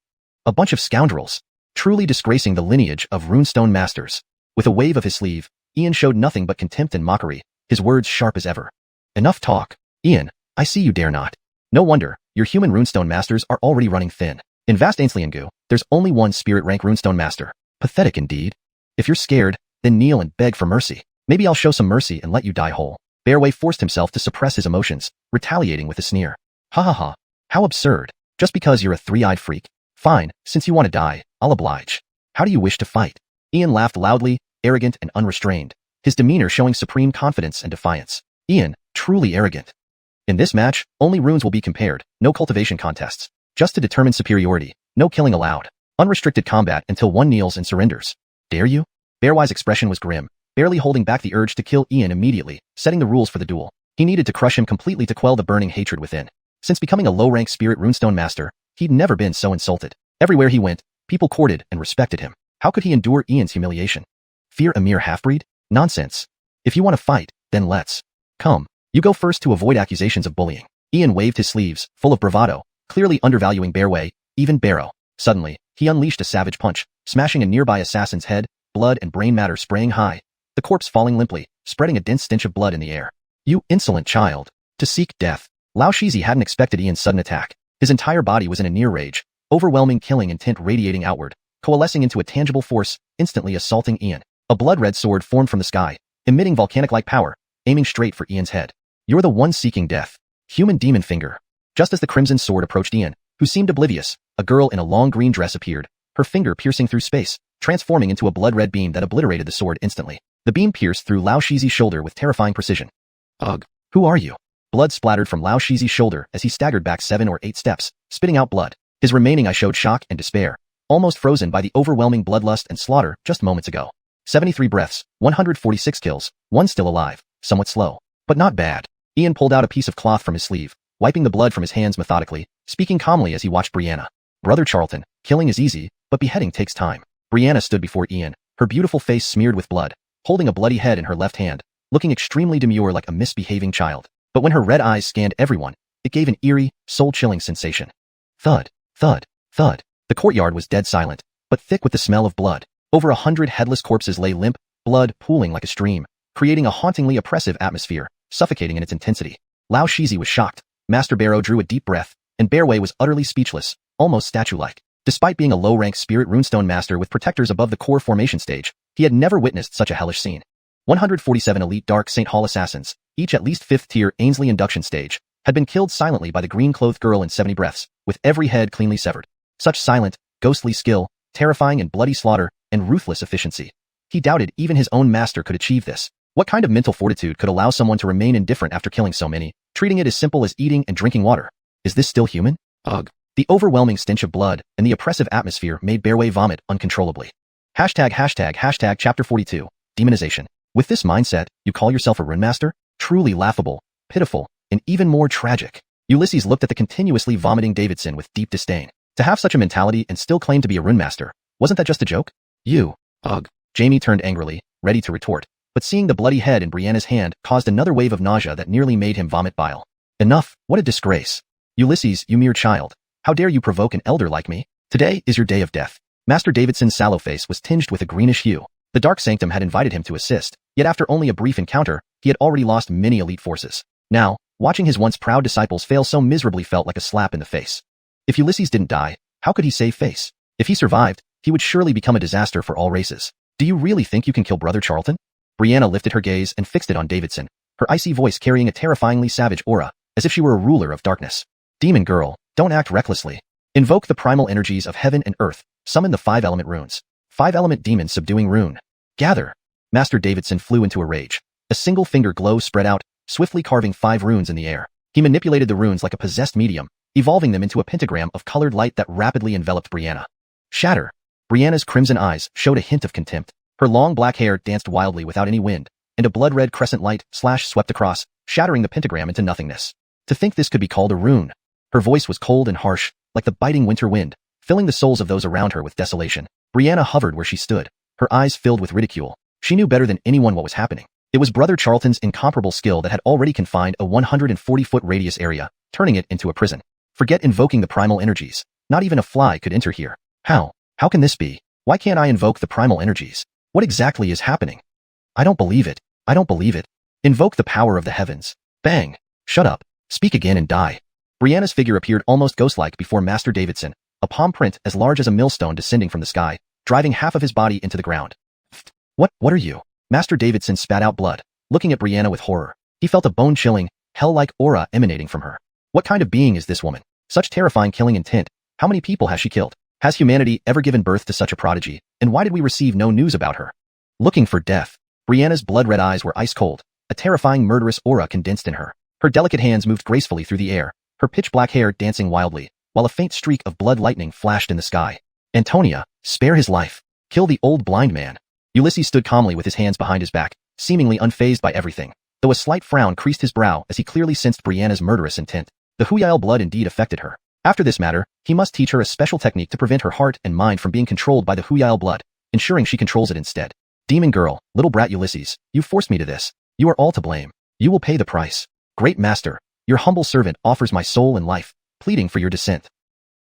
A bunch of scoundrels. Truly disgracing the lineage of runestone masters. With a wave of his sleeve, Ian showed nothing but contempt and mockery, his words sharp as ever. Enough talk. Ian, I see you dare not. No wonder, your human runestone masters are already running thin. In vast Ainsliangu, there's only one spirit rank runestone master. Pathetic indeed. If you're scared, then kneel and beg for mercy. Maybe I'll show some mercy and let you die whole. Bearway forced himself to suppress his emotions, retaliating with a sneer. Ha ha ha. How absurd. Just because you're a three-eyed freak. Fine, since you want to die, I'll oblige. How do you wish to fight? Ian laughed loudly, arrogant and unrestrained, his demeanor showing supreme confidence and defiance. Ian, truly arrogant. In this match, only runes will be compared, no cultivation contests. Just to determine superiority, no killing allowed. Unrestricted combat until one kneels and surrenders. Dare you? Bearway's expression was grim, barely holding back the urge to kill Ian immediately, setting the rules for the duel. He needed to crush him completely to quell the burning hatred within. Since becoming a low-rank spirit runestone master, he'd never been so insulted. Everywhere he went, people courted and respected him. How could he endure Ian's humiliation? Fear a mere half-breed? Nonsense. If you want to fight, then let's. Come. You go first to avoid accusations of bullying. Ian waved his sleeves, full of bravado, clearly undervaluing Bearway, even Barrow. Suddenly, he unleashed a savage punch, smashing a nearby assassin's head, blood and brain matter spraying high, the corpse falling limply, spreading a dense stench of blood in the air. You insolent child. To seek death. Lao Shizi hadn't expected Ian's sudden attack. His entire body was in a near rage, overwhelming killing intent radiating outward, coalescing into a tangible force, instantly assaulting Ian. A blood-red sword formed from the sky, emitting volcanic-like power, aiming straight for Ian's head. You're the one seeking death. Human demon finger. Just as the crimson sword approached Ian, who seemed oblivious, a girl in a long green dress appeared, her finger piercing through space, transforming into a blood-red beam that obliterated the sword instantly. The beam pierced through Lao Shizi's shoulder with terrifying precision. Ugh. Who are you? Blood splattered from Lao Shizi's shoulder as he staggered back 7 or 8 steps, spitting out blood. His remaining eye showed shock and despair, almost frozen by the overwhelming bloodlust and slaughter just moments ago. 73 breaths, 146 kills, one still alive, somewhat slow, but not bad. Ian pulled out a piece of cloth from his sleeve, wiping the blood from his hands methodically, speaking calmly as he watched Brianna. Brother Charlton, killing is easy, but beheading takes time. Brianna stood before Ian, her beautiful face smeared with blood, holding a bloody head in her left hand, looking extremely demure like a misbehaving child. But when her red eyes scanned everyone, it gave an eerie, soul-chilling sensation. Thud, thud, thud. The courtyard was dead silent, but thick with the smell of blood. Over 100 headless corpses lay limp, blood pooling like a stream, creating a hauntingly oppressive atmosphere, suffocating in its intensity. Lao Shizi was shocked. Master Barrow drew a deep breath, and Bearway was utterly speechless, almost statue-like. Despite being a low-rank spirit runestone master with protectors above the core formation stage, he had never witnessed such a hellish scene. 147 elite Dark St. Hall assassins, each at least 5th tier Ainsley induction stage, had been killed silently by the green-clothed girl in 70 breaths, with every head cleanly severed. Such silent, ghostly skill, terrifying and bloody slaughter, and ruthless efficiency. He doubted even his own master could achieve this. What kind of mental fortitude could allow someone to remain indifferent after killing so many, treating it as simple as eating and drinking water? Is this still human? Ugh. The overwhelming stench of blood and the oppressive atmosphere made Bearway vomit uncontrollably. ##### Chapter 42, Demonization. With this mindset, you call yourself a runemaster? Truly laughable, pitiful, and even more tragic. Ulysses looked at the continuously vomiting Davidson with deep disdain. To have such a mentality and still claim to be a runemaster, wasn't that just a joke? You. Ugh. Jamie turned angrily, ready to retort, but seeing the bloody head in Brianna's hand caused another wave of nausea that nearly made him vomit bile. Enough, what a disgrace. Ulysses, you mere child. How dare you provoke an elder like me? Today is your day of death. Master Davidson's sallow face was tinged with a greenish hue. The Dark Sanctum had invited him to assist, yet after only a brief encounter, he had already lost many elite forces. Now, watching his once proud disciples fail so miserably felt like a slap in the face. If Ulysses didn't die, how could he save face? If he survived, he would surely become a disaster for all races. Do you really think you can kill Brother Charlton? Brianna lifted her gaze and fixed it on Davidson, her icy voice carrying a terrifyingly savage aura, as if she were a ruler of darkness. Demon girl, don't act recklessly. Invoke the primal energies of heaven and earth, summon the 5-element runes. 5-element demon subduing rune. Gather. Master Davidson flew into a rage. A single finger glow spread out, swiftly carving 5 runes in the air. He manipulated the runes like a possessed medium, evolving them into a pentagram of colored light that rapidly enveloped Brianna. Shatter. Brianna's crimson eyes showed a hint of contempt. Her long black hair danced wildly without any wind, and a blood-red crescent light swept across, shattering the pentagram into nothingness. To think this could be called a rune. Her voice was cold and harsh, like the biting winter wind, filling the souls of those around her with desolation. Brianna hovered where she stood, her eyes filled with ridicule. She knew better than anyone what was happening. It was Brother Charlton's incomparable skill that had already confined a 140-foot radius area, turning it into a prison. Forget invoking the primal energies. Not even a fly could enter here. How? How can this be? Why can't I invoke the primal energies? What exactly is happening? I don't believe it. I don't believe it. Invoke the power of the heavens. Bang. Shut up. Speak again and die. Brianna's figure appeared almost ghost-like before Master Davidson, a palm print as large as a millstone descending from the sky, driving half of his body into the ground. What are you? Master Davidson spat out blood, looking at Brianna with horror. He felt a bone-chilling, hell-like aura emanating from her. What kind of being is this woman? Such terrifying killing intent. How many people has she killed? Has humanity ever given birth to such a prodigy, and why did we receive no news about her? Looking for death. Brianna's blood-red eyes were ice-cold, a terrifying murderous aura condensed in her. Her delicate hands moved gracefully through the air, her pitch-black hair dancing wildly, while a faint streak of blood lightning flashed in the sky. Antonia, spare his life. Kill the old blind man. Ulysses stood calmly with his hands behind his back, seemingly unfazed by everything, though a slight frown creased his brow as he clearly sensed Brianna's murderous intent. The Huyael blood indeed affected her. After this matter, he must teach her a special technique to prevent her heart and mind from being controlled by the Huyael blood, ensuring she controls it instead. Demon girl, little brat Ulysses, you forced me to this. You are all to blame. You will pay the price. Great master, your humble servant offers my soul and life, pleading for your descent.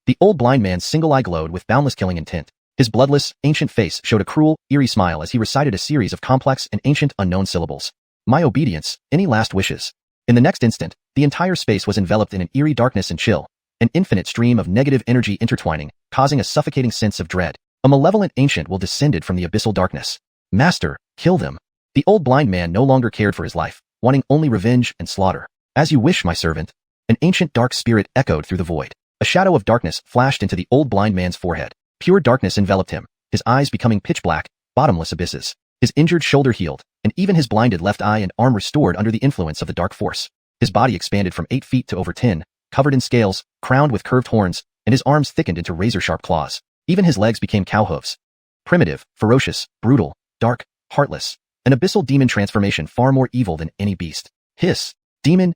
The old blind man's single eye glowed with boundless killing intent. His bloodless, ancient face showed a cruel, eerie smile as he recited a series of complex and ancient unknown syllables. My obedience, any last wishes. In the next instant, the entire space was enveloped in an eerie darkness and chill, an infinite stream of negative energy intertwining, causing a suffocating sense of dread. A malevolent ancient will descended from the abyssal darkness. Master, kill them. The old blind man no longer cared for his life, wanting only revenge and slaughter. As you wish, my servant. An ancient dark spirit echoed through the void. A shadow of darkness flashed into the old blind man's forehead. Pure darkness enveloped him, his eyes becoming pitch black, bottomless abysses. His injured shoulder healed, and even his blinded left eye and arm restored under the influence of the dark force. His body expanded from 8 feet to over 10, covered in scales, crowned with curved horns, and his arms thickened into razor-sharp claws. Even his legs became cow hooves. Primitive, ferocious, brutal, dark, heartless. An abyssal demon transformation far more evil than any beast. Hiss. Demon,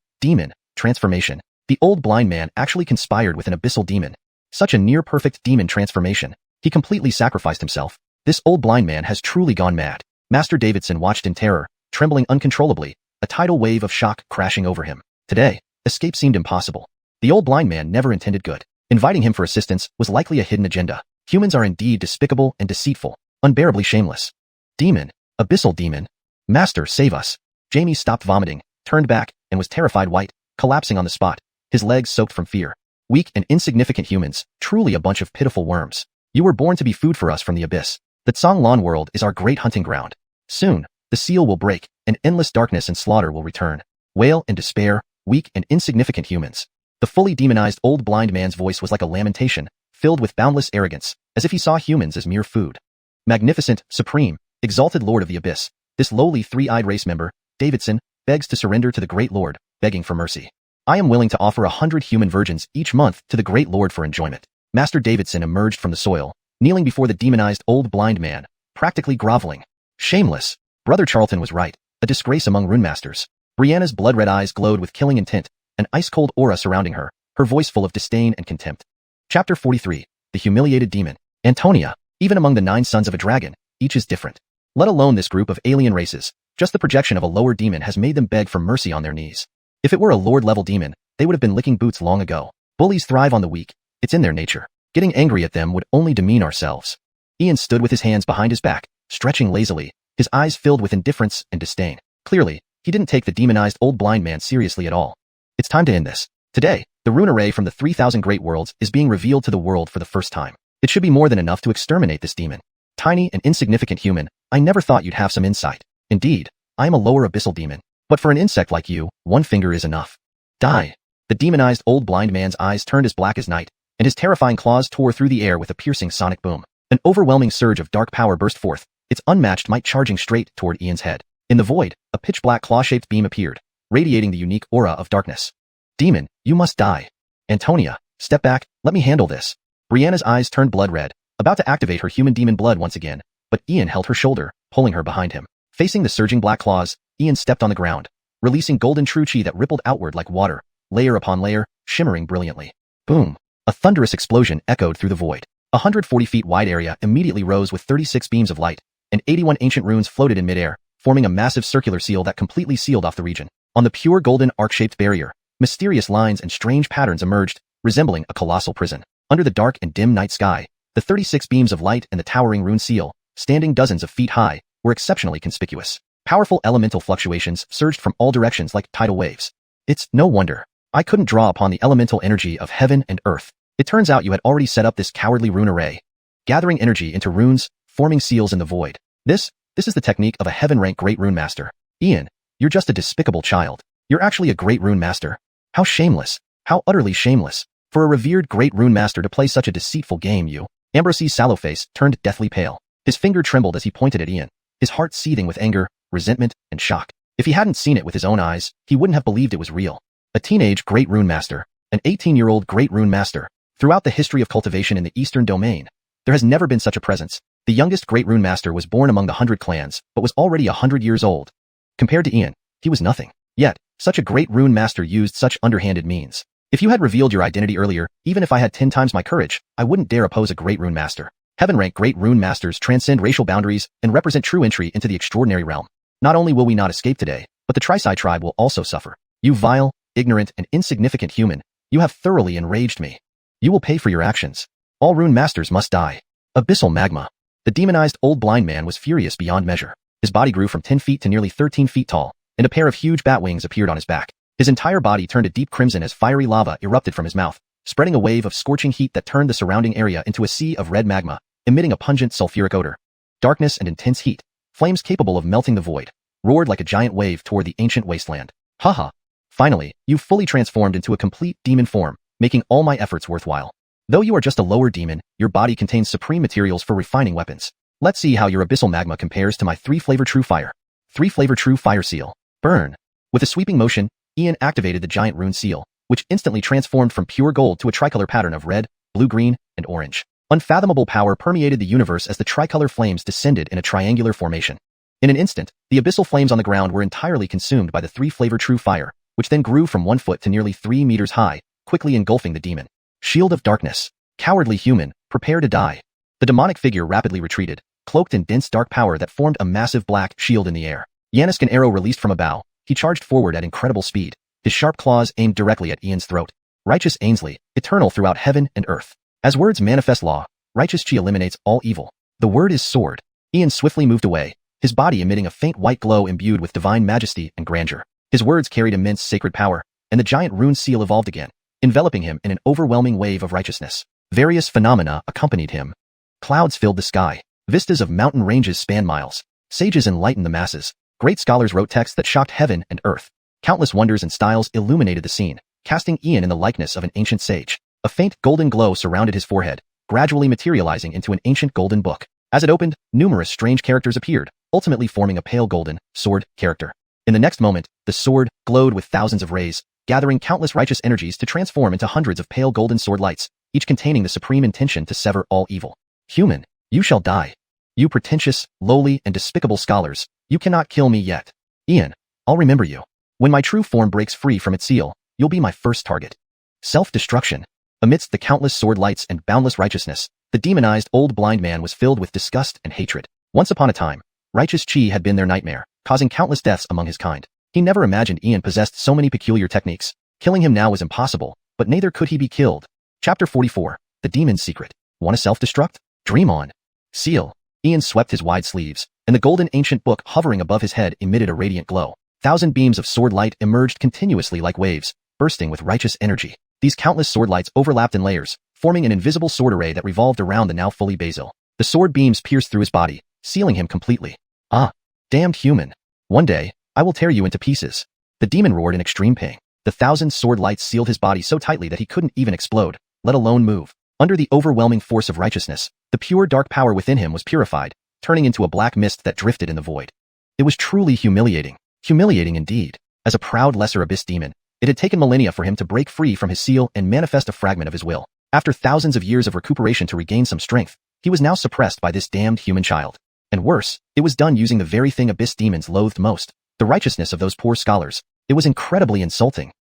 transformation. The old blind man actually conspired with an abyssal demon. Such a near-perfect demon transformation. He completely sacrificed himself. This old blind man has truly gone mad. Master Davidson watched in terror, trembling uncontrollably, a tidal wave of shock crashing over him. Today, escape seemed impossible. The old blind man never intended good. Inviting him for assistance was likely a hidden agenda. Humans are indeed despicable and deceitful, unbearably shameless. Demon, abyssal demon. Master, save us. Jamie stopped vomiting, turned back, and was terrified white, collapsing on the spot, his legs soaked from fear. Weak and insignificant humans, truly a bunch of pitiful worms. You were born to be food for us from the abyss. The Canglan World is our great hunting ground. Soon, the seal will break, and endless darkness and slaughter will return. Wail and despair, weak and insignificant humans. The fully demonized old blind man's voice was like a lamentation, filled with boundless arrogance, as if he saw humans as mere food. Magnificent, supreme, exalted Lord of the Abyss, this lowly three-eyed race member, Davidson, begs to surrender to the Great Lord, begging for mercy. I am willing to offer 100 human virgins each month to the Great Lord for enjoyment. Master Davidson emerged from the soil, kneeling before the demonized old blind man, practically groveling. Shameless. Brother Charlton was right, a disgrace among rune masters. Brianna's blood-red eyes glowed with killing intent, an ice-cold aura surrounding her, her voice full of disdain and contempt. Chapter 43. The Humiliated Demon. Antonia, even among the 9 sons of a dragon, each is different. Let alone this group of alien races, just the projection of a lower demon has made them beg for mercy on their knees. If it were a lord-level demon, they would have been licking boots long ago. Bullies thrive on the weak, it's in their nature. Getting angry at them would only demean ourselves. Ian stood with his hands behind his back, stretching lazily, his eyes filled with indifference and disdain. Clearly, he didn't take the demonized old blind man seriously at all. It's time to end this. Today, the rune array from the 3,000 Great Worlds is being revealed to the world for the first time. It should be more than enough to exterminate this demon. Tiny and insignificant human, I never thought you'd have some insight. Indeed, I am a lower abyssal demon. But for an insect like you, one finger is enough. Die. The demonized old blind man's eyes turned as black as night, and his terrifying claws tore through the air with a piercing sonic boom. An overwhelming surge of dark power burst forth, its unmatched might charging straight toward Ian's head. In the void, a pitch-black claw-shaped beam appeared, radiating the unique aura of darkness. Demon, you must die. Antonia, step back, let me handle this. Brianna's eyes turned blood red, about to activate her human demon blood once again, but Ian held her shoulder, pulling her behind him. Facing the surging black claws, Ian stepped on the ground, releasing golden true chi that rippled outward like water, layer upon layer, shimmering brilliantly. Boom! A thunderous explosion echoed through the void. 140 feet wide area immediately rose with 36 beams of light, and 81 ancient runes floated in midair, forming a massive circular seal that completely sealed off the region. On the pure golden arc-shaped barrier, mysterious lines and strange patterns emerged, resembling a colossal prison. Under the dark and dim night sky, the 36 beams of light and the towering rune seal, standing dozens of feet high, were exceptionally conspicuous. Powerful elemental fluctuations surged from all directions like tidal waves. It's no wonder I couldn't draw upon the elemental energy of heaven and earth. It turns out you had already set up this cowardly rune array, gathering energy into runes, forming seals in the void. This is the technique of a heaven-rank great rune master. Ian, you're just a despicable child. You're actually a great rune master. How shameless, how utterly shameless. For a revered great rune master to play such a deceitful game, you. Ambrose's sallow face turned deathly pale. His finger trembled as he pointed at Ian, his heart seething with anger, resentment, and shock. If he hadn't seen it with his own eyes, he wouldn't have believed it was real. A teenage great rune master, an 18-year-old great rune master. Throughout the history of cultivation in the Eastern Domain, there has never been such a presence. The youngest great rune master was born among the 100 clans, but was already 100 years old. Compared to Ian, he was nothing. Yet, such a great rune master used such underhanded means. If you had revealed your identity earlier, even if I had 10 times my courage, I wouldn't dare oppose a great rune master. Heaven-rank great rune masters transcend racial boundaries and represent true entry into the extraordinary realm. Not only will we not escape today, but the Trisai tribe will also suffer. You vile, ignorant, and insignificant human, you have thoroughly enraged me. You will pay for your actions. All rune masters must die. Abyssal magma. The demonized old blind man was furious beyond measure. His body grew from 10 feet to nearly 13 feet tall, and a pair of huge bat wings appeared on his back. His entire body turned a deep crimson as fiery lava erupted from his mouth, spreading a wave of scorching heat that turned the surrounding area into a sea of red magma, emitting a pungent sulfuric odor. Darkness and intense heat, flames capable of melting the void, roared like a giant wave toward the ancient wasteland. Haha. Finally, you've fully transformed into a complete demon form, making all my efforts worthwhile. Though you are just a lower demon, your body contains supreme materials for refining weapons. Let's see how your abyssal magma compares to my 3-flavor true fire. 3-flavor true fire seal. Burn. With a sweeping motion, Ian activated the giant rune seal, which instantly transformed from pure gold to a tricolor pattern of red, blue-green, and orange. Unfathomable power permeated the universe as the tricolor flames descended in a triangular formation. In an instant, the abyssal flames on the ground were entirely consumed by the 3-flavor true fire, which then grew from 1 foot to nearly 3 meters high, quickly engulfing the demon. Shield of darkness. Cowardly human, prepare to die. The demonic figure rapidly retreated, cloaked in dense dark power that formed a massive black shield in the air. Yanis, an arrow released from a bow, he charged forward at incredible speed, his sharp claws aimed directly at Ian's throat. Righteous Ainsley, eternal throughout heaven and earth. As words manifest law, righteous chi eliminates all evil. The word is sword. Ian swiftly moved away, his body emitting a faint white glow imbued with divine majesty and grandeur. His words carried immense sacred power, and the giant rune seal evolved again, enveloping him in an overwhelming wave of righteousness. Various phenomena accompanied him. Clouds filled the sky. Vistas of mountain ranges spanned miles. Sages enlightened the masses. Great scholars wrote texts that shocked heaven and earth. Countless wonders and styles illuminated the scene, casting Ian in the likeness of an ancient sage. A faint golden glow surrounded his forehead, gradually materializing into an ancient golden book. As it opened, numerous strange characters appeared, ultimately forming a pale golden sword character. In the next moment, the sword glowed with thousands of rays, gathering countless righteous energies to transform into hundreds of pale golden sword lights, each containing the supreme intention to sever all evil. Human, you shall die. You pretentious, lowly, and despicable scholars, you cannot kill me yet. Ian, I'll remember you. When my true form breaks free from its seal, you'll be my first target. Self-destruction. Amidst the countless sword lights and boundless righteousness, the demonized old blind man was filled with disgust and hatred. Once upon a time, righteous chi had been their nightmare, causing countless deaths among his kind. He never imagined Ian possessed so many peculiar techniques. Killing him now was impossible, but neither could he be killed. Chapter 44. The Demon's Secret. Want to self-destruct? Dream on. Seal. Ian swept his wide sleeves, and the golden ancient book hovering above his head emitted a radiant glow. Thousand beams of sword light emerged continuously like waves, bursting with righteous energy. These countless sword lights overlapped in layers, forming an invisible sword array that revolved around the now fully Basil. The sword beams pierced through his body, sealing him completely. Ah, damned human. One day, I will tear you into pieces. The demon roared in extreme pain. The thousand sword lights sealed his body so tightly that he couldn't even explode, let alone move. Under the overwhelming force of righteousness, the pure dark power within him was purified, turning into a black mist that drifted in the void. It was truly humiliating. Humiliating indeed. As a proud lesser abyss demon, it had taken millennia for him to break free from his seal and manifest a fragment of his will. After thousands of years of recuperation to regain some strength, he was now suppressed by this damned human child. And worse, it was done using the very thing abyss demons loathed most, the righteousness of those poor scholars. It was incredibly insulting.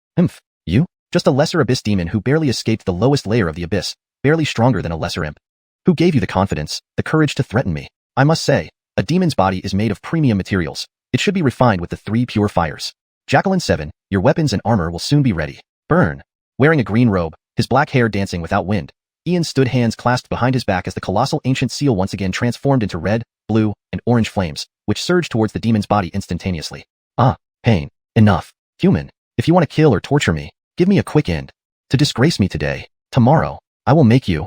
You? Just a lesser abyss demon who barely escaped the lowest layer of the abyss, barely stronger than a lesser imp. Who gave you the confidence, the courage to threaten me? I must say, a demon's body is made of premium materials. It should be refined with the 3 pure fires. Jacqueline 7, your weapons and armor will soon be ready. Burn. Wearing a green robe, his black hair dancing without wind, Ian stood hands clasped behind his back as the colossal ancient seal once again transformed into red, blue, and orange flames, which surged towards the demon's body instantaneously. Ah, pain. Enough. Human, if you want to kill or torture me, give me a quick end. To disgrace me today, tomorrow, I will make you.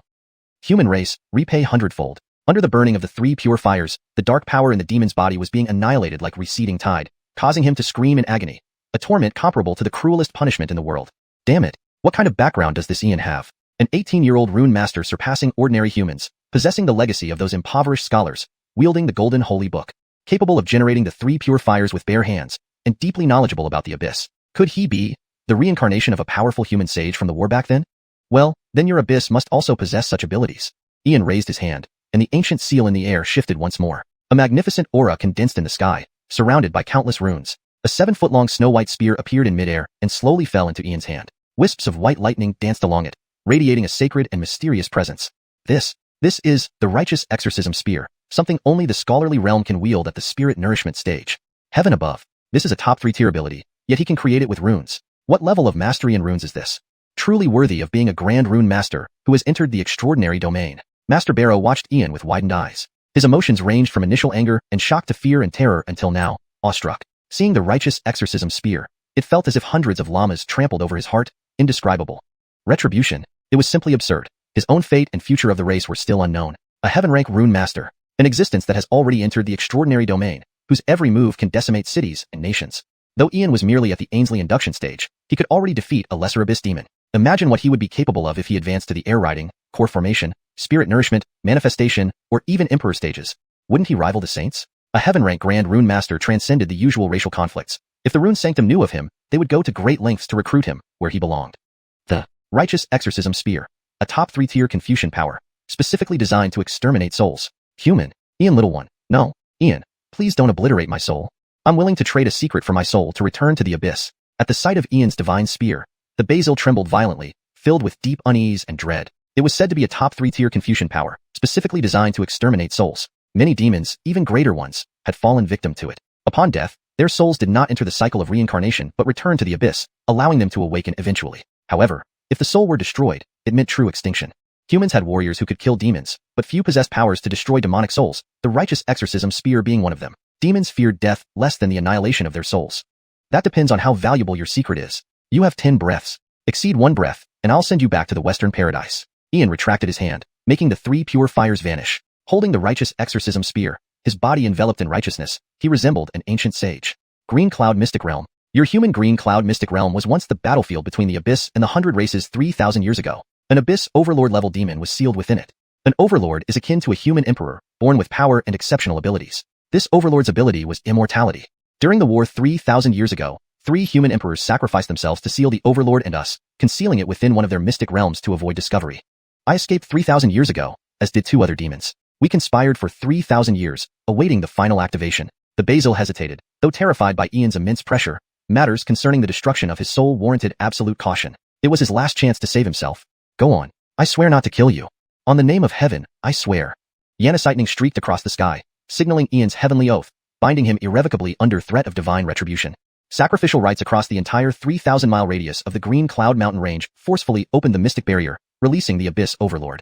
Human race, repay hundredfold. Under the burning of the 3 pure fires, the dark power in the demon's body was being annihilated like receding tide, causing him to scream in agony. A torment comparable to the cruelest punishment in the world. Damn it, what kind of background does this Ian have? An 18-year-old rune master surpassing ordinary humans, possessing the legacy of those impoverished scholars, wielding the golden holy book, capable of generating the 3 pure fires with bare hands, and deeply knowledgeable about the abyss. Could he be the reincarnation of a powerful human sage from the war back then? Well, then your abyss must also possess such abilities. Ian raised his hand, and the ancient seal in the air shifted once more. A magnificent aura condensed in the sky, surrounded by countless runes. A 7-foot-long snow-white spear appeared in midair and slowly fell into Ian's hand. Wisps of white lightning danced along it, radiating a sacred and mysterious presence. This is the righteous exorcism spear, something only the scholarly realm can wield at the spirit nourishment stage. Heaven above, this is a top 3 tier ability, yet he can create it with runes. What level of mastery in runes is this? Truly worthy of being a grand rune master who has entered the extraordinary domain. Master Barrow watched Ian with widened eyes. His emotions ranged from initial anger and shock to fear and terror until now, awestruck. Seeing the righteous exorcism spear, it felt as if hundreds of llamas trampled over his heart, indescribable. Retribution, it was simply absurd. His own fate and future of the race were still unknown. A heaven-rank rune master, an existence that has already entered the extraordinary domain, whose every move can decimate cities and nations. Though Ian was merely at the Ainsley induction stage, he could already defeat a lesser abyss demon. Imagine what he would be capable of if he advanced to the air riding, core formation, spirit nourishment, manifestation, or even emperor stages. Wouldn't he rival the saints? A heaven-rank grand rune master transcended the usual racial conflicts. If the rune sanctum knew of him, they would go to great lengths to recruit him where he belonged. The righteous exorcism spear, a top 3 tier Confucian power, specifically designed to exterminate souls. Human, Ian little one. No, Ian, please don't obliterate my soul. I'm willing to trade a secret for my soul to return to the abyss. At the sight of Ian's divine spear, the Basil trembled violently, filled with deep unease and dread. It was said to be a top 3 tier Confucian power, specifically designed to exterminate souls. Many demons, even greater ones, had fallen victim to it. Upon death, their souls did not enter the cycle of reincarnation but returned to the abyss, allowing them to awaken eventually. However, if the soul were destroyed, it meant true extinction. Humans had warriors who could kill demons, but few possessed powers to destroy demonic souls, the righteous exorcism spear being one of them. Demons feared death less than the annihilation of their souls. That depends on how valuable your secret is. You have 10 breaths. Exceed 1 breath, and I'll send you back to the Western Paradise. Ian retracted his hand, making the 3 pure fires vanish. Holding the righteous exorcism spear, his body enveloped in righteousness, he resembled an ancient sage. Green Cloud Mystic Realm. Your human Green Cloud Mystic Realm was once the battlefield between the Abyss and the 100 races 3,000 years ago. An Abyss Overlord-level demon was sealed within it. An Overlord is akin to a human emperor, born with power and exceptional abilities. This Overlord's ability was immortality. During the war 3,000 years ago, 3 human emperors sacrificed themselves to seal the Overlord and us, concealing it within one of their mystic realms to avoid discovery. I escaped 3,000 years ago, as did 2 other demons. We conspired for 3,000 years, awaiting the final activation. The Basil hesitated, though terrified by Ian's immense pressure. Matters concerning the destruction of his soul warranted absolute caution. It was his last chance to save himself. Go on. I swear not to kill you. On the name of heaven, I swear. Yanis lightning streaked across the sky, signaling Ian's heavenly oath, binding him irrevocably under threat of divine retribution. Sacrificial rites across the entire 3,000-mile radius of the Green Cloud Mountain Range forcefully opened the mystic barrier, releasing the Abyss Overlord.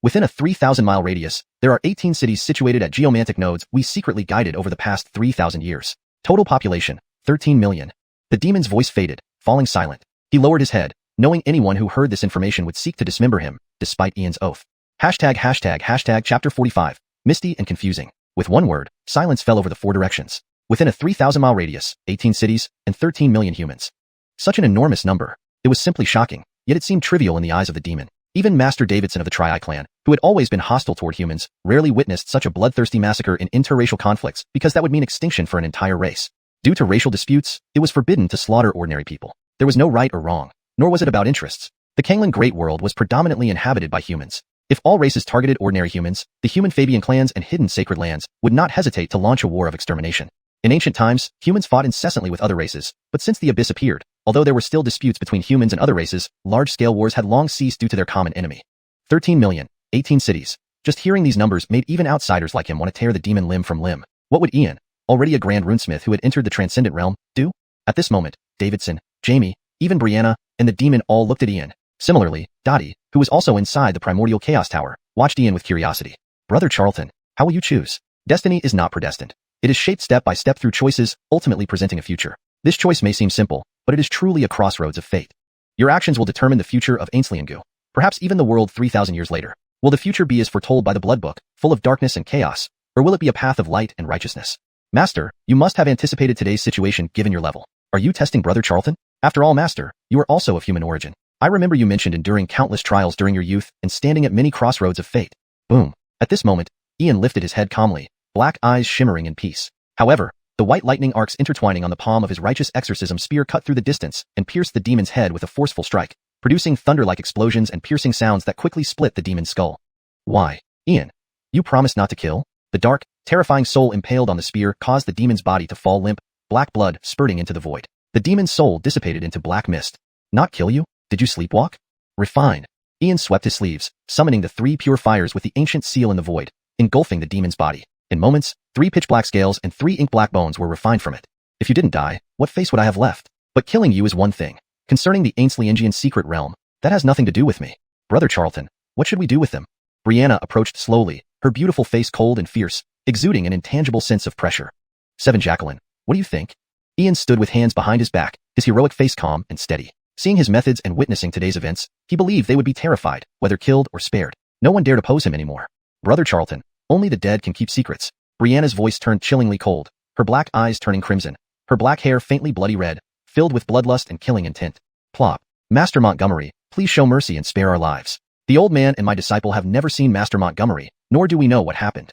Within a 3,000-mile radius, there are 18 cities situated at geomantic nodes we secretly guided over the past 3,000 years. Total population, 13 million. The demon's voice faded, falling silent. He lowered his head, knowing anyone who heard this information would seek to dismember him, despite Ian's oath. ####Chapter 45. Misty and confusing. With one word, silence fell over the 4 directions. Within a 3,000-mile radius, 18 cities, and 13 million humans. Such an enormous number. It was simply shocking, yet it seemed trivial in the eyes of the demon. Even Master Davidson of the Tri-Eye clan, who had always been hostile toward humans, rarely witnessed such a bloodthirsty massacre in interracial conflicts because that would mean extinction for an entire race. Due to racial disputes, it was forbidden to slaughter ordinary people. There was no right or wrong, nor was it about interests. The Canglan Great World was predominantly inhabited by humans. If all races targeted ordinary humans, the human Fabian clans and hidden sacred lands would not hesitate to launch a war of extermination. In ancient times, humans fought incessantly with other races, but since the Abyss appeared, although there were still disputes between humans and other races, large-scale wars had long ceased due to their common enemy. 13 million, 18 cities. Just hearing these numbers made even outsiders like him want to tear the demon limb from limb. What would Ian, already a grand runesmith who had entered the transcendent realm, do? At this moment, Davidson, Jamie, even Brianna, and the demon all looked at Ian. Similarly, Dottie, who was also inside the Primordial Chaos Tower, watched Ian with curiosity. Brother Charlton, how will you choose? Destiny is not predestined. It is shaped step by step through choices, ultimately presenting a future. This choice may seem simple, but it is truly a crossroads of fate. Your actions will determine the future of Xianxia, perhaps even the world 3,000 years later. Will the future be as foretold by the Blood Book, full of darkness and chaos, or will it be a path of light and righteousness? Master, you must have anticipated today's situation given your level. Are you testing Brother Charlton? After all, Master, you are also of human origin. I remember you mentioned enduring countless trials during your youth and standing at many crossroads of fate. Boom. At this moment, Ian lifted his head calmly, black eyes shimmering in peace. However, the white lightning arcs intertwining on the palm of his righteous exorcism spear cut through the distance and pierced the demon's head with a forceful strike, producing thunder-like explosions and piercing sounds that quickly split the demon's skull. Why, Ian? You promised not to kill? The dark, terrifying soul impaled on the spear caused the demon's body to fall limp, black blood spurting into the void. The demon's soul dissipated into black mist. Not kill you? Did you sleepwalk? Refine. Ian swept his sleeves, summoning the 3 pure fires with the ancient seal in the void, engulfing the demon's body. In moments, 3 pitch-black scales and 3 ink-black bones were refined from it. If you didn't die, what face would I have left? But killing you is one thing. Concerning the Xianxian secret realm, that has nothing to do with me. Brother Charlton, what should we do with them? Brianna approached slowly, her beautiful face cold and fierce, exuding an intangible sense of pressure. 7 Jacqueline, what do you think? Ian stood with hands behind his back, his heroic face calm and steady. Seeing his methods and witnessing today's events, he believed they would be terrified, whether killed or spared. No one dared oppose him anymore. Brother Charlton, only the dead can keep secrets. Brianna's voice turned chillingly cold, her black eyes turning crimson, her black hair faintly bloody red, filled with bloodlust and killing intent. Plop. Master Montgomery, please show mercy and spare our lives. The old man and my disciple have never seen Master Montgomery, nor do we know what happened.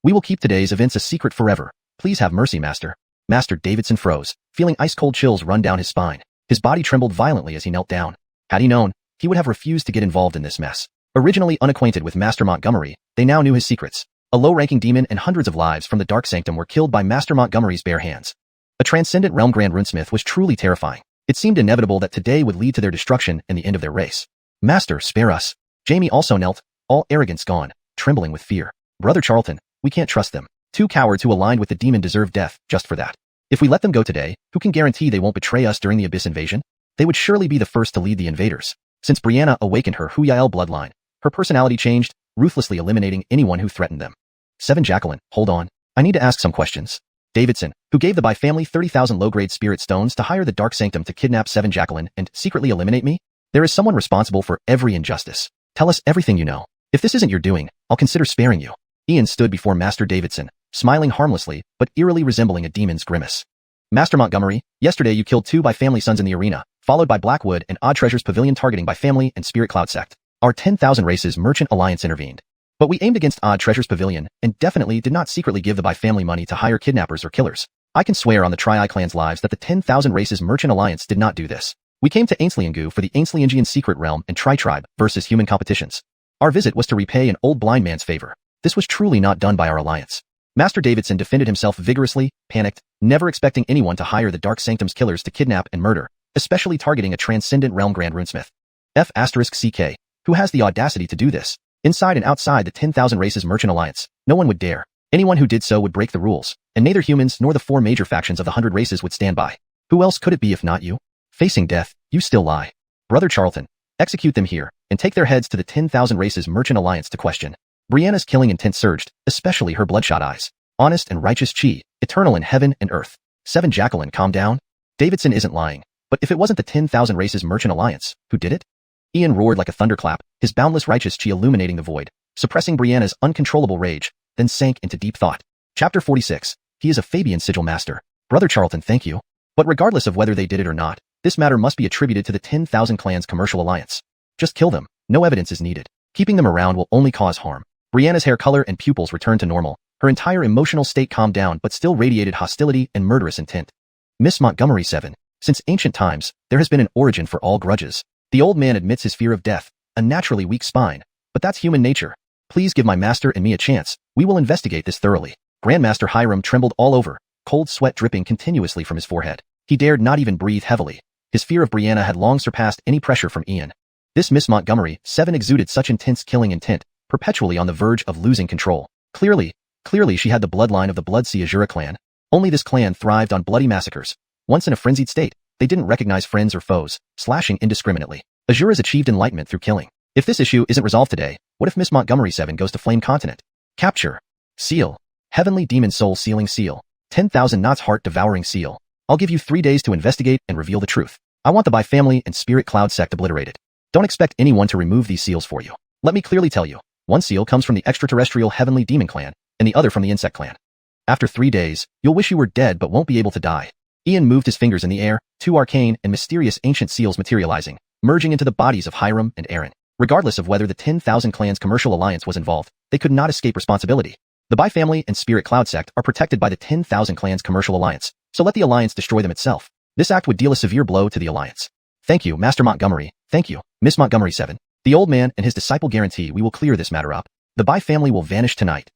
We will keep today's events a secret forever. Please have mercy, Master. Master Davidson froze, feeling ice-cold chills run down his spine. His body trembled violently as he knelt down. Had he known, he would have refused to get involved in this mess. Originally unacquainted with Master Montgomery, they now knew his secrets. A low-ranking demon and hundreds of lives from the Dark Sanctum were killed by Master Montgomery's bare hands. A transcendent realm Grand Runesmith was truly terrifying. It seemed inevitable that today would lead to their destruction and the end of their race. Master, spare us. Jamie also knelt, all arrogance gone, trembling with fear. Brother Charlton, we can't trust them. 2 cowards who aligned with the demon deserve death just for that. If we let them go today, who can guarantee they won't betray us during the Abyss invasion? They would surely be the first to lead the invaders. Since Brianna awakened her Huyael bloodline, her personality changed, ruthlessly eliminating anyone who threatened them. 7 Jacqueline, hold on. I need to ask some questions. Davidson, who gave the Bai family 30,000 low-grade spirit stones to hire the Dark Sanctum to kidnap 7 Jacqueline and secretly eliminate me? There is someone responsible for every injustice. Tell us everything you know. If this isn't your doing, I'll consider sparing you. Ian stood before Master Davidson, smiling harmlessly, but eerily resembling a demon's grimace. Master Montgomery, yesterday you killed 2 Bai family sons in the arena, followed by Blackwood and Odd Treasures Pavilion targeting Bai family and Spirit Cloud sect. Our 10,000 Races Merchant Alliance intervened. But we aimed against Odd Treasures Pavilion and definitely did not secretly give the Bai family money to hire kidnappers or killers. I can swear on the Tri-Eye clan's lives that the 10,000 Races Merchant Alliance did not do this. We came to Ainsliangu for the Ainsliangian Secret Realm and Tri-Tribe versus human competitions. Our visit was to repay an old blind man's favor. This was truly not done by our alliance. Master Davidson defended himself vigorously, panicked, never expecting anyone to hire the Dark Sanctum's killers to kidnap and murder, especially targeting a transcendent realm Grand Runesmith. F***CK. Who has the audacity to do this? Inside and outside the 10,000 Races Merchant Alliance, no one would dare. Anyone who did so would break the rules, and neither humans nor the 4 major factions of the 100 races would stand by. Who else could it be if not you? Facing death, you still lie. Brother Charlton, execute them here, and take their heads to the 10,000 Races Merchant Alliance to question. Brianna's killing intent surged, especially her bloodshot eyes. Honest and righteous Chi, eternal in heaven and earth. 7 Jacqueline, calm down. Davidson isn't lying, but if it wasn't the 10,000 Races Merchant Alliance, who did it? Ian roared like a thunderclap, his boundless righteous Chi illuminating the void, suppressing Brianna's uncontrollable rage, then sank into deep thought. Chapter 46. He is a Fabian Sigil Master. Brother Charlton, thank you. But regardless of whether they did it or not, this matter must be attributed to the 10,000 Clans Commercial Alliance. Just kill them. No evidence is needed. Keeping them around will only cause harm. Brianna's hair color and pupils returned to normal. Her entire emotional state calmed down but still radiated hostility and murderous intent. Miss Montgomery 7. Since ancient times, there has been an origin for all grudges. The old man admits his fear of death, a naturally weak spine. But that's human nature. Please give my master and me a chance. We will investigate this thoroughly. Grandmaster Hiram trembled all over, cold sweat dripping continuously from his forehead. He dared not even breathe heavily. His fear of Brianna had long surpassed any pressure from Ian. This Miss Montgomery 7 exuded such intense killing intent, perpetually on the verge of losing control. Clearly she had the bloodline of the Bloodsia Azura clan. Only this clan thrived on bloody massacres. Once in a frenzied state, they didn't recognize friends or foes, slashing indiscriminately. Azuras achieved enlightenment through killing. If this issue isn't resolved today, what if Miss Montgomery 7 goes to Flame Continent? Capture. Seal. Heavenly Demon Soul Sealing Seal. 10,000 knots Heart Devouring Seal. I'll give you 3 days to investigate and reveal the truth. I want the Bai family and Spirit Cloud sect obliterated. Don't expect anyone to remove these seals for you. Let me clearly tell you, one seal comes from the extraterrestrial Heavenly Demon clan, and the other from the Insect clan. After 3 days, you'll wish you were dead but won't be able to die. Ian moved his fingers in the air, 2 arcane and mysterious ancient seals materializing, merging into the bodies of Hiram and Aaron. Regardless of whether the 10,000 Clans Commercial Alliance was involved, they could not escape responsibility. The Bai family and Spirit Cloud sect are protected by the 10,000 Clans Commercial Alliance, so let the Alliance destroy them itself. This act would deal a severe blow to the Alliance. Thank you, Master Montgomery. Thank you, Miss Montgomery 7. The old man and his disciple guarantee we will clear this matter up. The Bai family will vanish tonight.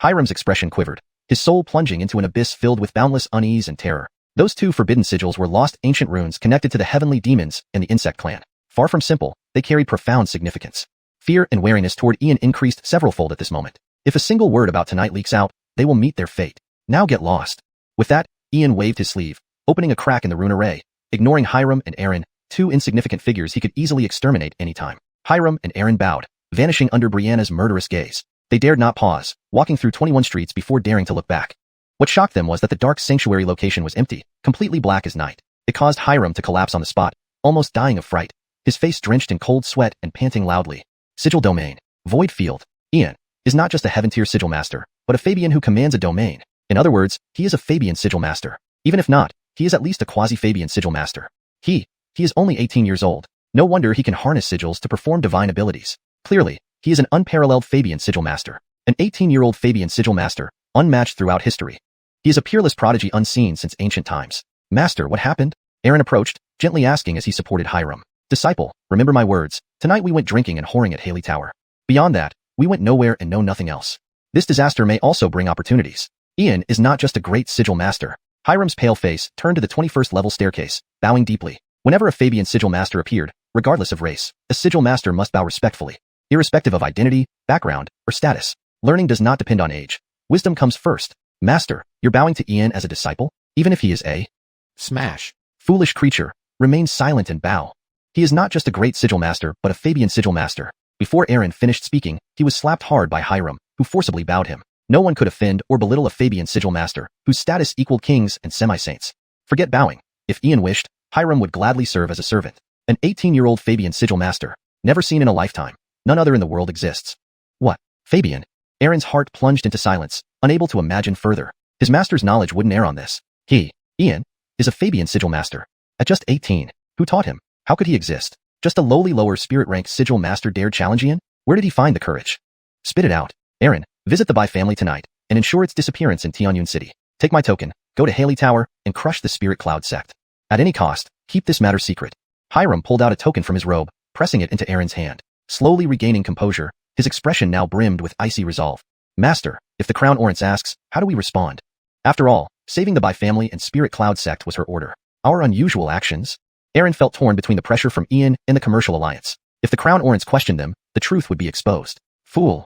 Hiram's expression quivered, his soul plunging into an abyss filled with boundless unease and terror. Those 2 forbidden sigils were lost ancient runes connected to the heavenly demons and the insect clan. Far from simple, they carried profound significance. Fear and wariness toward Ian increased severalfold at this moment. If a single word about tonight leaks out, they will meet their fate. Now get lost. With that, Ian waved his sleeve, opening a crack in the rune array, ignoring Hiram and Aaron, 2 insignificant figures he could easily exterminate anytime. Hiram and Aaron bowed, vanishing under Brianna's murderous gaze. They dared not pause, walking through 21 streets before daring to look back. What shocked them was that the dark sanctuary location was empty, completely black as night. It caused Hiram to collapse on the spot, almost dying of fright, his face drenched in cold sweat and panting loudly. Sigil Domain. Void Field. Ian is not just a Heaven-tier Sigil Master, but a Fabian who commands a domain. In other words, he is a Fabian Sigil Master. Even if not, he is at least a quasi-Fabian Sigil Master. He is only 18 years old. No wonder he can harness sigils to perform divine abilities. Clearly, he is an unparalleled Fabian Sigil Master. An 18-year-old Fabian Sigil Master, unmatched throughout history. He is a peerless prodigy unseen since ancient times. Master, what happened? Aaron approached, gently asking as he supported Hiram. Disciple, remember my words. Tonight we went drinking and whoring at Haley Tower. Beyond that, we went nowhere and know nothing else. This disaster may also bring opportunities. Ian is not just a great sigil master. Hiram's pale face turned to the 21st level staircase, bowing deeply. Whenever a Fabian sigil master appeared, regardless of race, a sigil master must bow respectfully. Irrespective of identity, background, or status. Learning does not depend on age. Wisdom comes first. Master, you're bowing to Ian as a disciple? Even if he is a smash. Foolish creature, remain silent and bow. He is not just a great sigil master but a Fabian sigil master. Before Aaron finished speaking, he was slapped hard by Hiram, who forcibly bowed him. No one could offend or belittle a Fabian sigil master, whose status equaled kings and semi-saints. Forget bowing. If Ian wished, Hiram would gladly serve as a servant. An 18-year-old Fabian sigil master, never seen in a lifetime. None other in the world exists. What? Fabian? Aaron's heart plunged into silence, unable to imagine further. His master's knowledge wouldn't err on this. He, Ian, is a Fabian sigil master. At just 18, who taught him? How could he exist? Just a lowly lower spirit rank sigil master dared challenge Ian? Where did he find the courage? Spit it out. Aaron, visit the Bai family tonight, and ensure its disappearance in Tianyun City. Take my token, go to Haley Tower, and crush the Spirit Cloud sect. At any cost, keep this matter secret. Hiram pulled out a token from his robe, pressing it into Aaron's hand. Slowly regaining composure, his expression now brimmed with icy resolve. Master, if the Crown Orance asks, how do we respond? After all, saving the Bai family and Spirit Cloud sect was her order. Our unusual actions? Aaron felt torn between the pressure from Ian and the commercial alliance. If the Crown Orance questioned them, the truth would be exposed. Fool.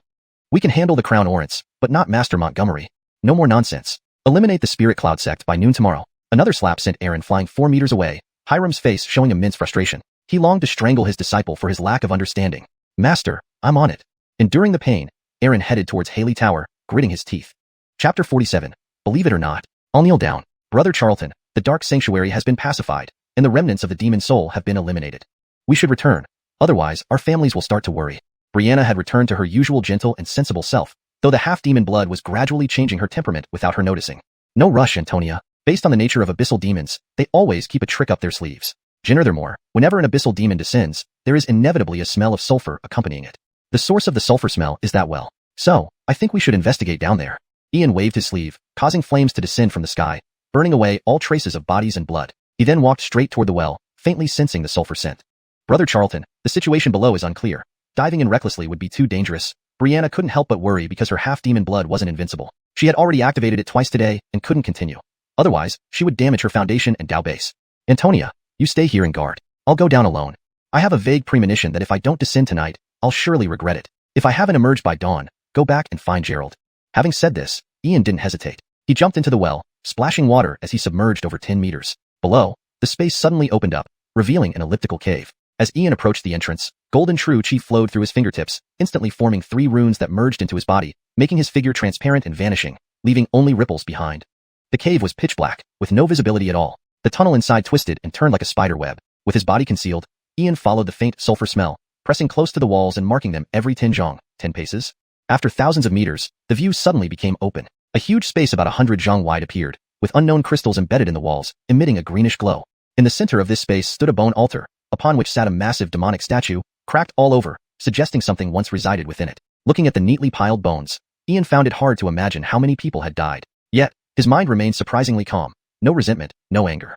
We can handle the Crown Orance, but not Master Montgomery. No more nonsense. Eliminate the Spirit Cloud sect by noon tomorrow. Another slap sent Aaron flying 4 meters away, Hiram's face showing immense frustration. He longed to strangle his disciple for his lack of understanding. Master, I'm on it. Enduring the pain, Aaron headed towards Haley Tower, gritting his teeth. Chapter 47. Believe it or not, I'll kneel down. Brother Charlton, the dark sanctuary has been pacified, and the remnants of the demon soul have been eliminated. We should return. Otherwise, our families will start to worry. Brianna had returned to her usual gentle and sensible self, though the half-demon blood was gradually changing her temperament without her noticing. No rush, Antonia. Based on the nature of abyssal demons, they always keep a trick up their sleeves. Furthermore, whenever an abyssal demon descends, there is inevitably a smell of sulfur accompanying it. The source of the sulfur smell is that well. So, I think we should investigate down there. Ian waved his sleeve, causing flames to descend from the sky, burning away all traces of bodies and blood. He then walked straight toward the well, faintly sensing the sulfur scent. Brother Charlton, the situation below is unclear. Diving in recklessly would be too dangerous. Brianna couldn't help but worry because her half-demon blood wasn't invincible. She had already activated it twice today and couldn't continue. Otherwise, she would damage her foundation and Dao base. Antonia, you stay here and guard. I'll go down alone. I have a vague premonition that if I don't descend tonight, I'll surely regret it. If I haven't emerged by dawn, go back and find Gerald. Having said this, Ian didn't hesitate. He jumped into the well, splashing water as he submerged over 10 meters. Below, the space suddenly opened up, revealing an elliptical cave. As Ian approached the entrance, golden true chi flowed through his fingertips, instantly forming 3 runes that merged into his body, making his figure transparent and vanishing, leaving only ripples behind. The cave was pitch black, with no visibility at all. The tunnel inside twisted and turned like a spider web. With his body concealed, Ian followed the faint sulfur smell, pressing close to the walls and marking them every 10 zhong, 10 paces. After thousands of meters, the view suddenly became open. A huge space about 100 zhong wide appeared, with unknown crystals embedded in the walls, emitting a greenish glow. In the center of this space stood a bone altar, upon which sat a massive demonic statue, cracked all over, suggesting something once resided within it. Looking at the neatly piled bones, Ian found it hard to imagine how many people had died. Yet, his mind remained surprisingly calm. No resentment, no anger.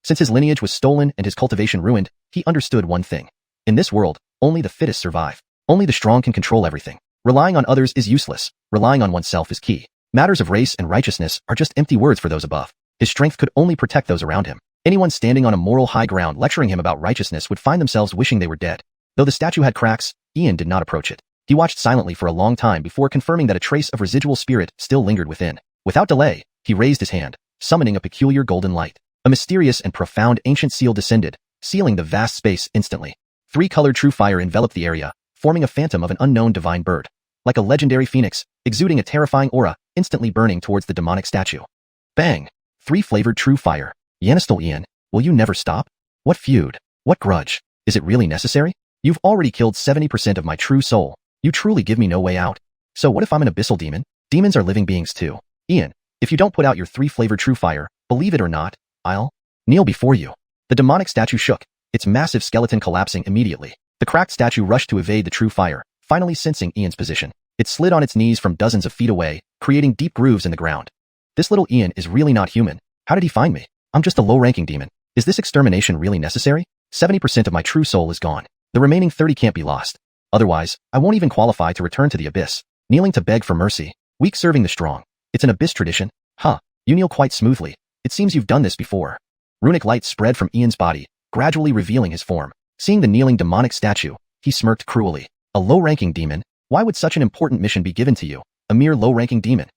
Since his lineage was stolen and his cultivation ruined, he understood one thing. In this world, only the fittest survive. Only the strong can control everything. Relying on others is useless. Relying on oneself is key. Matters of race and righteousness are just empty words for those above. His strength could only protect those around him. Anyone standing on a moral high ground lecturing him about righteousness would find themselves wishing they were dead. Though the statue had cracks, Ian did not approach it. He watched silently for a long time before confirming that a trace of residual spirit still lingered within. Without delay, he raised his hand, summoning a peculiar golden light. A mysterious and profound ancient seal descended, sealing the vast space instantly. 3 colored true fire enveloped the area, forming a phantom of an unknown divine bird. Like a legendary phoenix, exuding a terrifying aura, instantly burning towards the demonic statue. Bang! 3 flavored true fire. Yanistal Ian, will you never stop? What feud? What grudge? Is it really necessary? You've already killed 70% of my true soul. You truly give me no way out. So what if I'm an abyssal demon? Demons are living beings too. Ian, if you don't put out your 3 flavored true fire, believe it or not, I'll kneel before you. The demonic statue shook, its massive skeleton collapsing immediately. The cracked statue rushed to evade the true fire, finally sensing Ian's position. It slid on its knees from dozens of feet away, creating deep grooves in the ground. This little Ian is really not human. How did he find me? I'm just a low-ranking demon. Is this extermination really necessary? 70% of my true soul is gone. The remaining 30 can't be lost. Otherwise, I won't even qualify to return to the abyss. Kneeling to beg for mercy. Weak serving the strong. It's an abyss tradition. Huh, you kneel quite smoothly. It seems you've done this before. Runic light spread from Ian's body, gradually revealing his form. Seeing the kneeling demonic statue, he smirked cruelly. A low-ranking demon? Why would such an important mission be given to you? A mere low-ranking demon.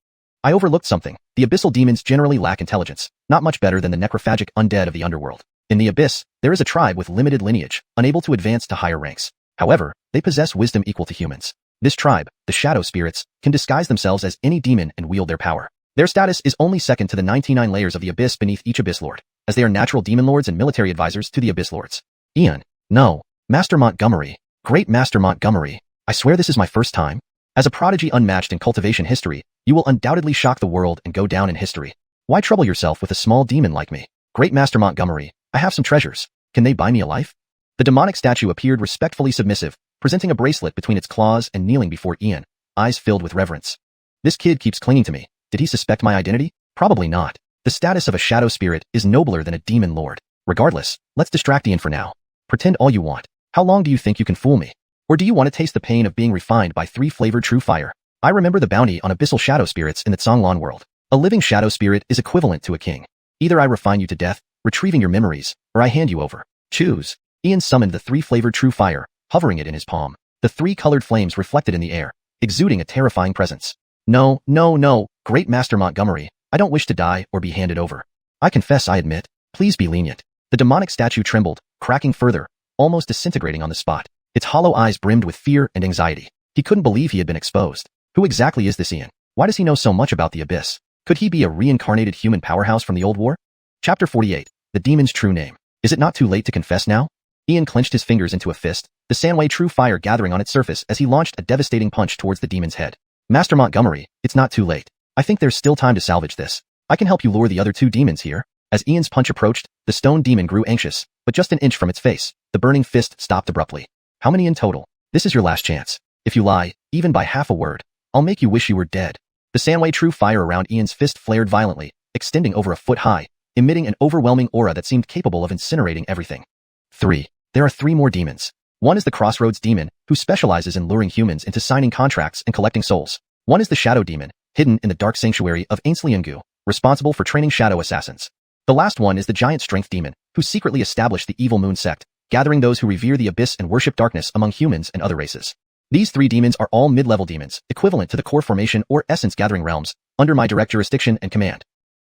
I overlooked something. The abyssal demons generally lack intelligence, not much better than the necrophagic undead of the underworld. In the abyss, there is a tribe with limited lineage, unable to advance to higher ranks. However, they possess wisdom equal to humans. This tribe, the Shadow Spirits, can disguise themselves as any demon and wield their power. Their status is only second to the 99 layers of the Abyss beneath each Abyss Lord, as they are natural demon lords and military advisors to the Abyss Lords. Ian. No. Master Montgomery. Great Master Montgomery. I swear this is my first time. As a prodigy unmatched in cultivation history, you will undoubtedly shock the world and go down in history. Why trouble yourself with a small demon like me? Great Master Montgomery, I have some treasures. Can they buy me a life? The demonic statue appeared respectfully submissive, presenting a bracelet between its claws and kneeling before Ian, eyes filled with reverence. This kid keeps clinging to me. Did he suspect my identity? Probably not. The status of a shadow spirit is nobler than a demon lord. Regardless, let's distract Ian for now. Pretend all you want. How long do you think you can fool me? Or do you want to taste the pain of being refined by 3-flavored true fire? I remember the bounty on abyssal shadow spirits in the Canglan World. A living shadow spirit is equivalent to a king. Either I refine you to death, retrieving your memories, or I hand you over. Choose. Ian summoned the 3-flavored true fire, hovering it in his palm. The 3-colored flames reflected in the air, exuding a terrifying presence. No, no, no, Great Master Montgomery, I don't wish to die or be handed over. I confess I admit. Please be lenient. The demonic statue trembled, cracking further, almost disintegrating on the spot. Its hollow eyes brimmed with fear and anxiety. He couldn't believe he had been exposed. Who exactly is this Ian? Why does he know so much about the Abyss? Could he be a reincarnated human powerhouse from the old war? Chapter 48. The Demon's True Name. Is it not too late to confess now? Ian clenched his fingers into a fist, the Sanwei true fire gathering on its surface as he launched a devastating punch towards the demon's head. Master Montgomery, it's not too late. I think there's still time to salvage this. I can help you lure the other 2 demons here. As Ian's punch approached, the stone demon grew anxious, but just an inch from its face, the burning fist stopped abruptly. How many in total? This is your last chance. If you lie, even by half a word, I'll make you wish you were dead. The Sanwei true fire around Ian's fist flared violently, extending over a foot high, emitting an overwhelming aura that seemed capable of incinerating everything. 3. There are 3 more demons. One is the Crossroads demon, who specializes in luring humans into signing contracts and collecting souls. One is the Shadow demon, hidden in the dark sanctuary of Xianxia, responsible for training shadow assassins. The last one is the Giant Strength demon, who secretly established the Evil Moon sect, gathering those who revere the Abyss and worship darkness among humans and other races. These 3 demons are all mid-level demons, equivalent to the core formation or essence gathering realms, under my direct jurisdiction and command.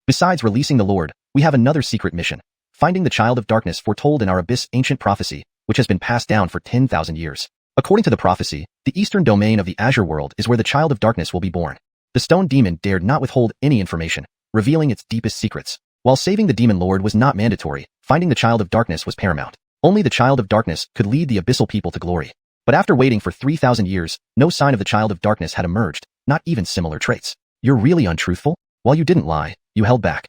Besides releasing the Lord, we have another secret mission, finding the Child of Darkness foretold in our Abyss ancient prophecy, which has been passed down for 10,000 years. According to the prophecy, the eastern domain of the Azure World is where the Child of Darkness will be born. The stone demon dared not withhold any information, revealing its deepest secrets. While saving the Demon Lord was not mandatory, finding the Child of Darkness was paramount. Only the Child of Darkness could lead the abyssal people to glory. But after waiting for 3,000 years, no sign of the Child of Darkness had emerged, not even similar traits. You're really untruthful? While you didn't lie, you held back.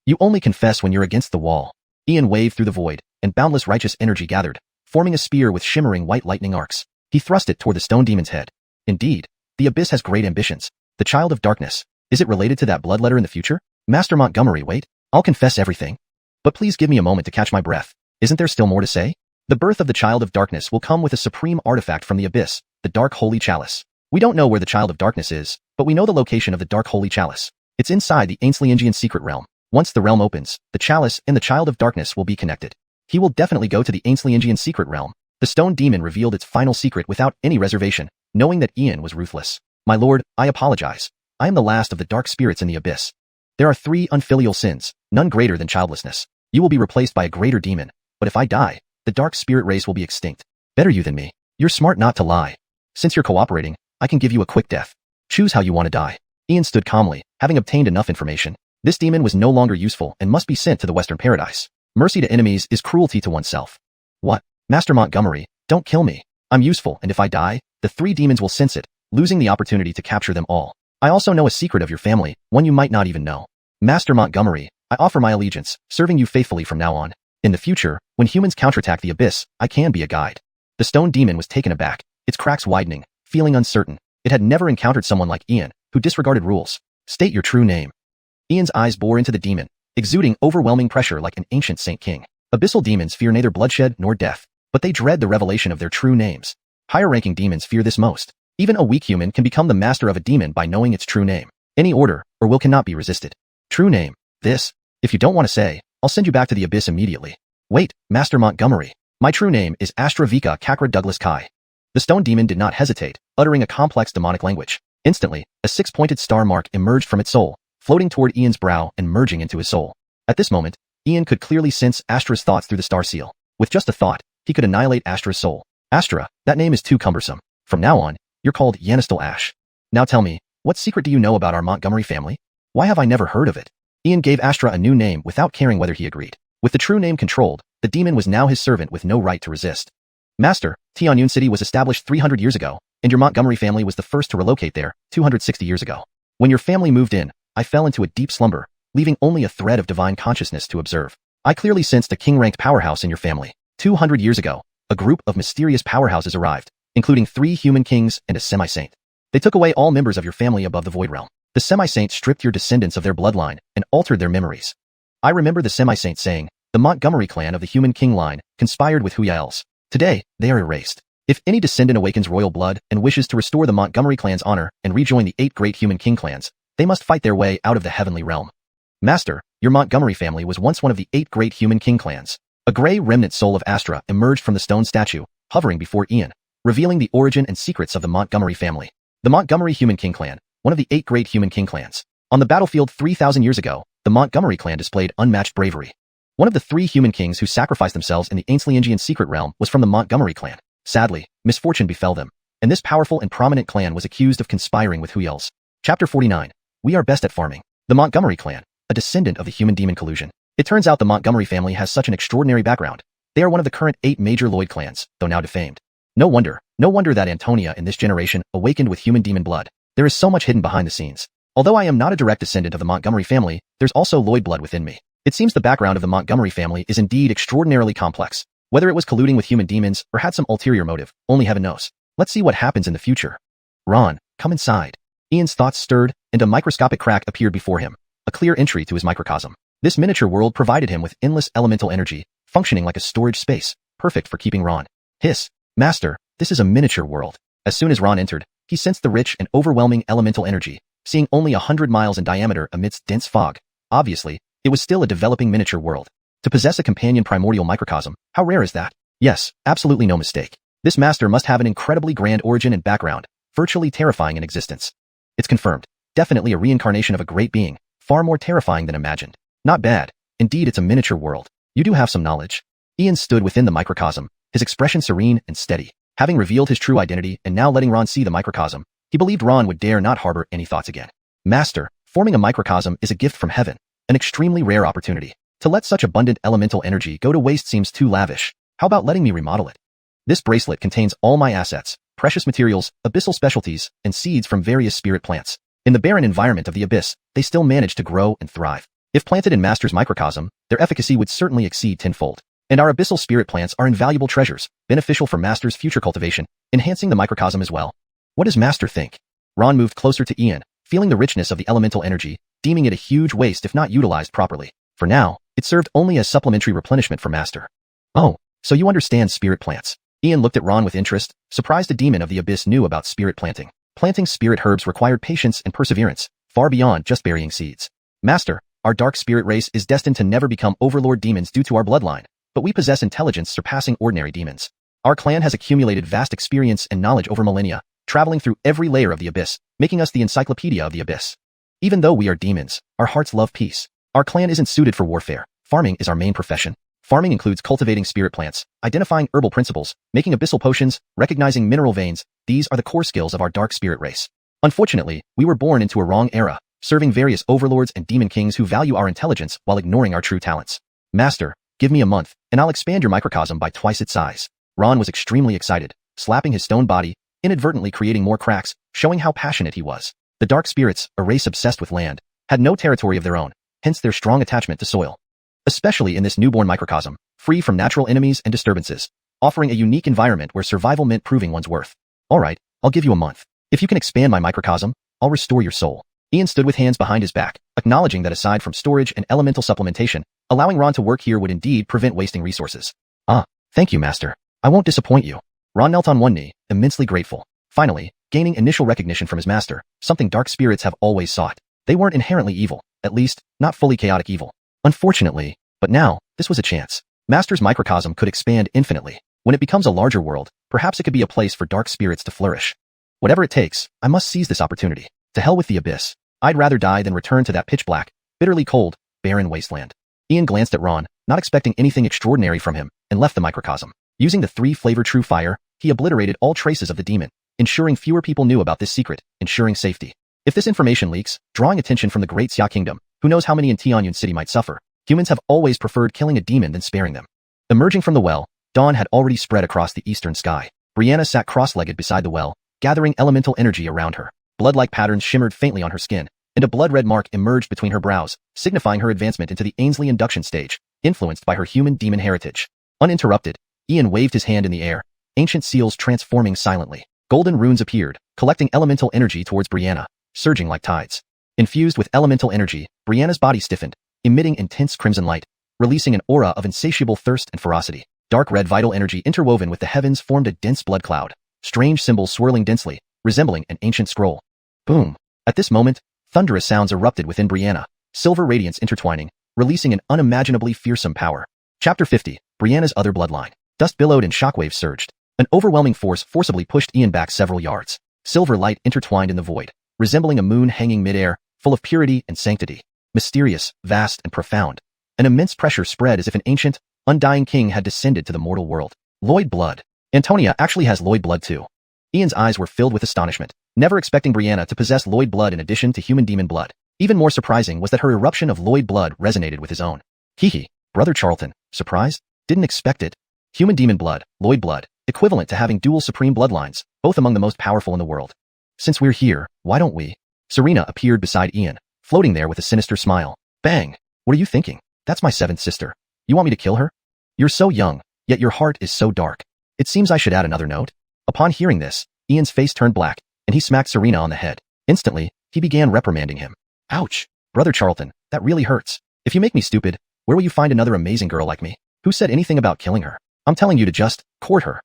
You only confess when you're against the wall. Ian waved through the void, and boundless righteous energy gathered, forming a spear with shimmering white lightning arcs. He thrust it toward the stone demon's head. Indeed, the Abyss has great ambitions. The Child of Darkness. Is it related to that bloodletter in the future? Master Montgomery, wait. I'll confess everything. But please give me a moment to catch my breath. Isn't there still more to say? The birth of the Child of Darkness will come with a supreme artifact from the Abyss, the Dark Holy Chalice. We don't know where the Child of Darkness is, but we know the location of the Dark Holy Chalice. It's inside the Xianxian secret realm. Once the realm opens, the Chalice and the Child of Darkness will be connected. He will definitely go to the Xianxian secret realm. The stone demon revealed its final secret without any reservation, knowing that Ian was ruthless. My lord, I apologize. I am the last of the dark spirits in the Abyss. There are 3 unfilial sins, none greater than childlessness. You will be replaced by a greater demon, but if I die, the dark spirit race will be extinct. Better you than me. You're smart not to lie. Since you're cooperating, I can give you a quick death. Choose how you want to die. Ian stood calmly, having obtained enough information. This demon was no longer useful and must be sent to the Western Paradise. Mercy to enemies is cruelty to oneself. What? Master Montgomery, don't kill me. I'm useful, and if I die, the 3 demons will sense it, losing the opportunity to capture them all. I also know a secret of your family, one you might not even know. Master Montgomery, I offer my allegiance, serving you faithfully from now on. In the future, when humans counterattack the Abyss, I can be a guide. The stone demon was taken aback, its cracks widening, feeling uncertain. It had never encountered someone like Ian, who disregarded rules. State your true name. Ian's eyes bore into the demon, exuding overwhelming pressure like an ancient saint king. Abyssal demons fear neither bloodshed nor death, but they dread the revelation of their true names. Higher-ranking demons fear this most. Even a weak human can become the master of a demon by knowing its true name. Any order or will cannot be resisted. True name. This. If you don't want to say, I'll send you back to the Abyss immediately. Wait, Master Montgomery. My true name is Astravika Kakra Douglas Kai. The stone demon did not hesitate, uttering a complex demonic language. Instantly, a 6-pointed star mark emerged from its soul, floating toward Ian's brow and merging into his soul. At this moment, Ian could clearly sense Astra's thoughts through the star seal. With just a thought, he could annihilate Astra's soul. Astra, that name is too cumbersome. From now on, You're called Yanistal Ash. Now tell me, what secret do you know about our Montgomery family? Why have I never heard of it? Ian gave Astra a new name without caring whether he agreed. With the true name controlled, the demon was now his servant with no right to resist. Master, Tianyun City was established 300 years ago, and your Montgomery family was the first to relocate there 260 years ago. When your family moved in, I fell into a deep slumber, leaving only a thread of divine consciousness to observe. I clearly sensed a king-ranked powerhouse in your family. 200 years ago, a group of mysterious powerhouses arrived, including 3 human kings and a semi-saint. They took away all members of your family above the Void Realm. The semi-saint stripped your descendants of their bloodline and altered their memories. I remember the semi-saint saying, the Montgomery clan of the human king line conspired with Huyaels. Today, they are erased. If any descendant awakens royal blood and wishes to restore the Montgomery clan's honor and rejoin the 8 great human king clans, they must fight their way out of the heavenly realm. Master, your Montgomery family was once one of the 8 great human king clans. A gray remnant soul of Astra emerged from the stone statue, hovering before Ian, revealing the origin and secrets of the Montgomery family. The Montgomery human king clan, one of the 8 great human king clans. On the battlefield 3,000 years ago, the Montgomery clan displayed unmatched bravery. One of the 3 human kings who sacrificed themselves in the Xianxian secret realm was from the Montgomery clan. Sadly, misfortune befell them, and this powerful and prominent clan was accused of conspiring with Huyaels. Chapter 49. We are best at farming. The Montgomery clan, a descendant of the human-demon collusion. It turns out the Montgomery family has such an extraordinary background. They are one of the current 8 major Lloyd clans, though now defamed. No wonder that Antonia in this generation awakened with human-demon blood. There is so much hidden behind the scenes. Although I am not a direct descendant of the Montgomery family, there's also Lloyd blood within me. It seems the background of the Montgomery family is indeed extraordinarily complex. Whether it was colluding with human demons or had some ulterior motive, only heaven knows. Let's see what happens in the future. Ron, come inside. Ian's thoughts stirred, and a microscopic crack appeared before him, a clear entry to his microcosm. This miniature world provided him with endless elemental energy, functioning like a storage space, perfect for keeping Ron. Hiss, Master, this is a miniature world. As soon as Ron entered, he sensed the rich and overwhelming elemental energy, seeing only 100 miles in diameter amidst dense fog. Obviously, it was still a developing miniature world. To possess a companion primordial microcosm, how rare is that? Yes, absolutely no mistake. This master must have an incredibly grand origin and background, virtually terrifying in existence. It's confirmed. Definitely a reincarnation of a great being, far more terrifying than imagined. Not bad. Indeed, it's a miniature world. You do have some knowledge. Ian stood within the microcosm, his expression serene and steady. Having revealed his true identity and now letting Ron see the microcosm, he believed Ron would dare not harbor any thoughts again. Master, forming a microcosm is a gift from heaven, an extremely rare opportunity. To let such abundant elemental energy go to waste seems too lavish. How about letting me remodel it? This bracelet contains all my assets, precious materials, abyssal specialties, and seeds from various spirit plants. In the barren environment of the abyss, they still manage to grow and thrive. If planted in Master's microcosm, their efficacy would certainly exceed tenfold. And our abyssal spirit plants are invaluable treasures, beneficial for Master's future cultivation, enhancing the microcosm as well. What does Master think? Ron moved closer to Ian, feeling the richness of the elemental energy, deeming it a huge waste if not utilized properly. For now, it served only as supplementary replenishment for Master. Oh, so you understand spirit plants. Ian looked at Ron with interest, surprised a demon of the abyss knew about spirit planting. Planting spirit herbs required patience and perseverance, far beyond just burying seeds. Master, our dark spirit race is destined to never become overlord demons due to our bloodline, but we possess intelligence surpassing ordinary demons. Our clan has accumulated vast experience and knowledge over millennia, traveling through every layer of the abyss, making us the encyclopedia of the abyss. Even though we are demons, our hearts love peace. Our clan isn't suited for warfare. Farming is our main profession. Farming includes cultivating spirit plants, identifying herbal principles, making abyssal potions, recognizing mineral veins. These are the core skills of our dark spirit race. Unfortunately, we were born into a wrong era, serving various overlords and demon kings who value our intelligence while ignoring our true talents. Master, give me a month, and I'll expand your microcosm by twice its size. Ron was extremely excited, slapping his stone body, inadvertently creating more cracks, showing how passionate he was. The dark spirits, a race obsessed with land, had no territory of their own, hence their strong attachment to soil. Especially in this newborn microcosm, free from natural enemies and disturbances, offering a unique environment where survival meant proving one's worth. Alright, I'll give you a month. If you can expand my microcosm, I'll restore your soul. Ian stood with hands behind his back, acknowledging that aside from storage and elemental supplementation, allowing Ron to work here would indeed prevent wasting resources. Ah, thank you, Master. I won't disappoint you. Ron knelt on one knee, immensely grateful. Finally, gaining initial recognition from his master, something dark spirits have always sought. They weren't inherently evil, at least, not fully chaotic evil. Unfortunately, but now, this was a chance. Master's microcosm could expand infinitely. When it becomes a larger world, perhaps it could be a place for dark spirits to flourish. Whatever it takes, I must seize this opportunity. To hell with the abyss. I'd rather die than return to that pitch-black, bitterly cold, barren wasteland. Ian glanced at Ron, not expecting anything extraordinary from him, and left the microcosm. Using the 3-flavor true fire, he obliterated all traces of the demon, ensuring fewer people knew about this secret, ensuring safety. If this information leaks, drawing attention from the Great Xia Kingdom, who knows how many in Tianyun City might suffer, humans have always preferred killing a demon than sparing them. Emerging from the well, dawn had already spread across the eastern sky. Brianna sat cross-legged beside the well, gathering elemental energy around her. Blood-like patterns shimmered faintly on her skin, and a blood-red mark emerged between her brows, signifying her advancement into the Ainsley induction stage, influenced by her human-demon heritage. Uninterrupted, Ian waved his hand in the air, ancient seals transforming silently. Golden runes appeared, collecting elemental energy towards Brianna, surging like tides. Infused with elemental energy, Brianna's body stiffened, emitting intense crimson light, releasing an aura of insatiable thirst and ferocity. Dark red vital energy interwoven with the heavens formed a dense blood cloud, strange symbols swirling densely, resembling an ancient scroll. Boom! At this moment, thunderous sounds erupted within Brianna, silver radiance intertwining, releasing an unimaginably fearsome power. Chapter 50, Brianna's Other Bloodline. Dust billowed and shockwaves surged. An overwhelming force forcibly pushed Ian back several yards. Silver light intertwined in the void, resembling a moon hanging midair, full of purity and sanctity. Mysterious, vast, and profound. An immense pressure spread as if an ancient, undying king had descended to the mortal world. Lloyd blood. Antonia actually has Lloyd blood too. Ian's eyes were filled with astonishment, never expecting Brianna to possess Lloyd blood in addition to human demon blood. Even more surprising was that her eruption of Lloyd blood resonated with his own. Hee, Brother Charlton, surprised? Didn't expect it. Human demon blood, Lloyd blood, equivalent to having dual supreme bloodlines, both among the most powerful in the world. Since we're here, why don't we? Serena appeared beside Ian, floating there with a sinister smile. Bang! What are you thinking? That's my seventh sister. You want me to kill her? You're so young, yet your heart is so dark. It seems I should add another note. Upon hearing this, Ian's face turned black, and he smacked Serena on the head. Instantly, he began reprimanding him. Ouch! Brother Charlton, that really hurts. If you make me stupid, where will you find another amazing girl like me? Who said anything about killing her? I'm telling you to just court her.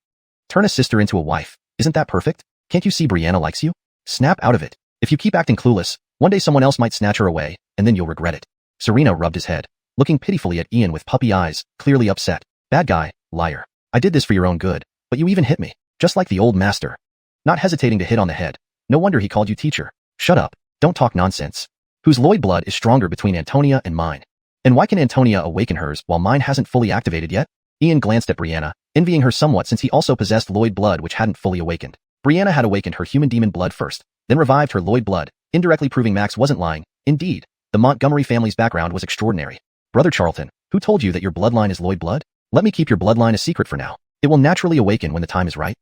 Turn a sister into a wife. Isn't that perfect? Can't you see Brianna likes you? Snap out of it. If you keep acting clueless, one day someone else might snatch her away, and then you'll regret it. Serena rubbed his head, looking pitifully at Ian with puppy eyes, clearly upset. Bad guy, liar. I did this for your own good, but you even hit me, just like the old master. Not hesitating to hit on the head. No wonder he called you teacher. Shut up. Don't talk nonsense. Whose Lloyd blood is stronger between Antonia and mine? And why can Antonia awaken hers while mine hasn't fully activated yet? Ian glanced at Brianna, envying her somewhat since he also possessed Lloyd blood which hadn't fully awakened. Brianna had awakened her human demon blood first, then revived her Lloyd blood, indirectly proving Max wasn't lying. Indeed, the Montgomery family's background was extraordinary. Brother Charlton, who told you that your bloodline is Lloyd blood? Let me keep your bloodline a secret for now. It will naturally awaken when the time is right.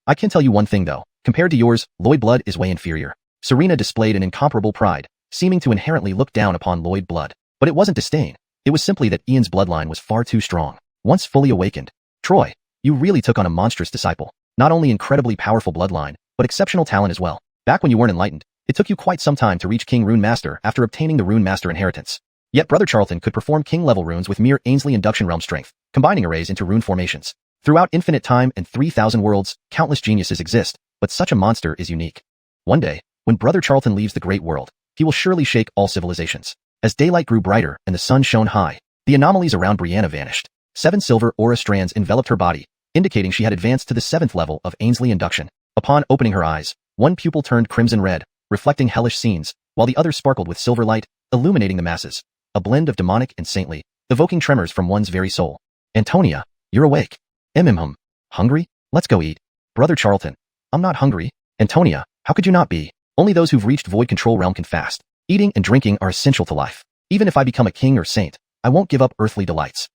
I can tell you one thing though, compared to yours, Lloyd blood is way inferior. Serena displayed an incomparable pride, seeming to inherently look down upon Lloyd blood. But it wasn't disdain. It was simply that Ian's bloodline was far too strong. Once fully awakened, Troy, you really took on a monstrous disciple. Not only incredibly powerful bloodline, but exceptional talent as well. Back when you weren't enlightened, it took you quite some time to reach King Rune Master after obtaining the Rune Master inheritance. Yet Brother Charlton could perform king-level runes with mere Ainsley induction realm strength, combining arrays into rune formations. Throughout infinite time and 3,000 worlds, countless geniuses exist, but such a monster is unique. One day, when Brother Charlton leaves the great world, he will surely shake all civilizations. As daylight grew brighter and the sun shone high, the anomalies around Brianna vanished. 7 silver aura strands enveloped her body, indicating she had advanced to the 7th level of Ainsley induction. Upon opening her eyes, one pupil turned crimson red, reflecting hellish scenes, while the other sparkled with silver light, illuminating the masses. A blend of demonic and saintly, evoking tremors from one's very soul. Antonia, you're awake. Hungry? Let's go eat. Brother Charlton, I'm not hungry. Antonia, how could you not be? Only those who've reached void control realm can fast. Eating and drinking are essential to life. Even if I become a king or saint, I won't give up earthly delights.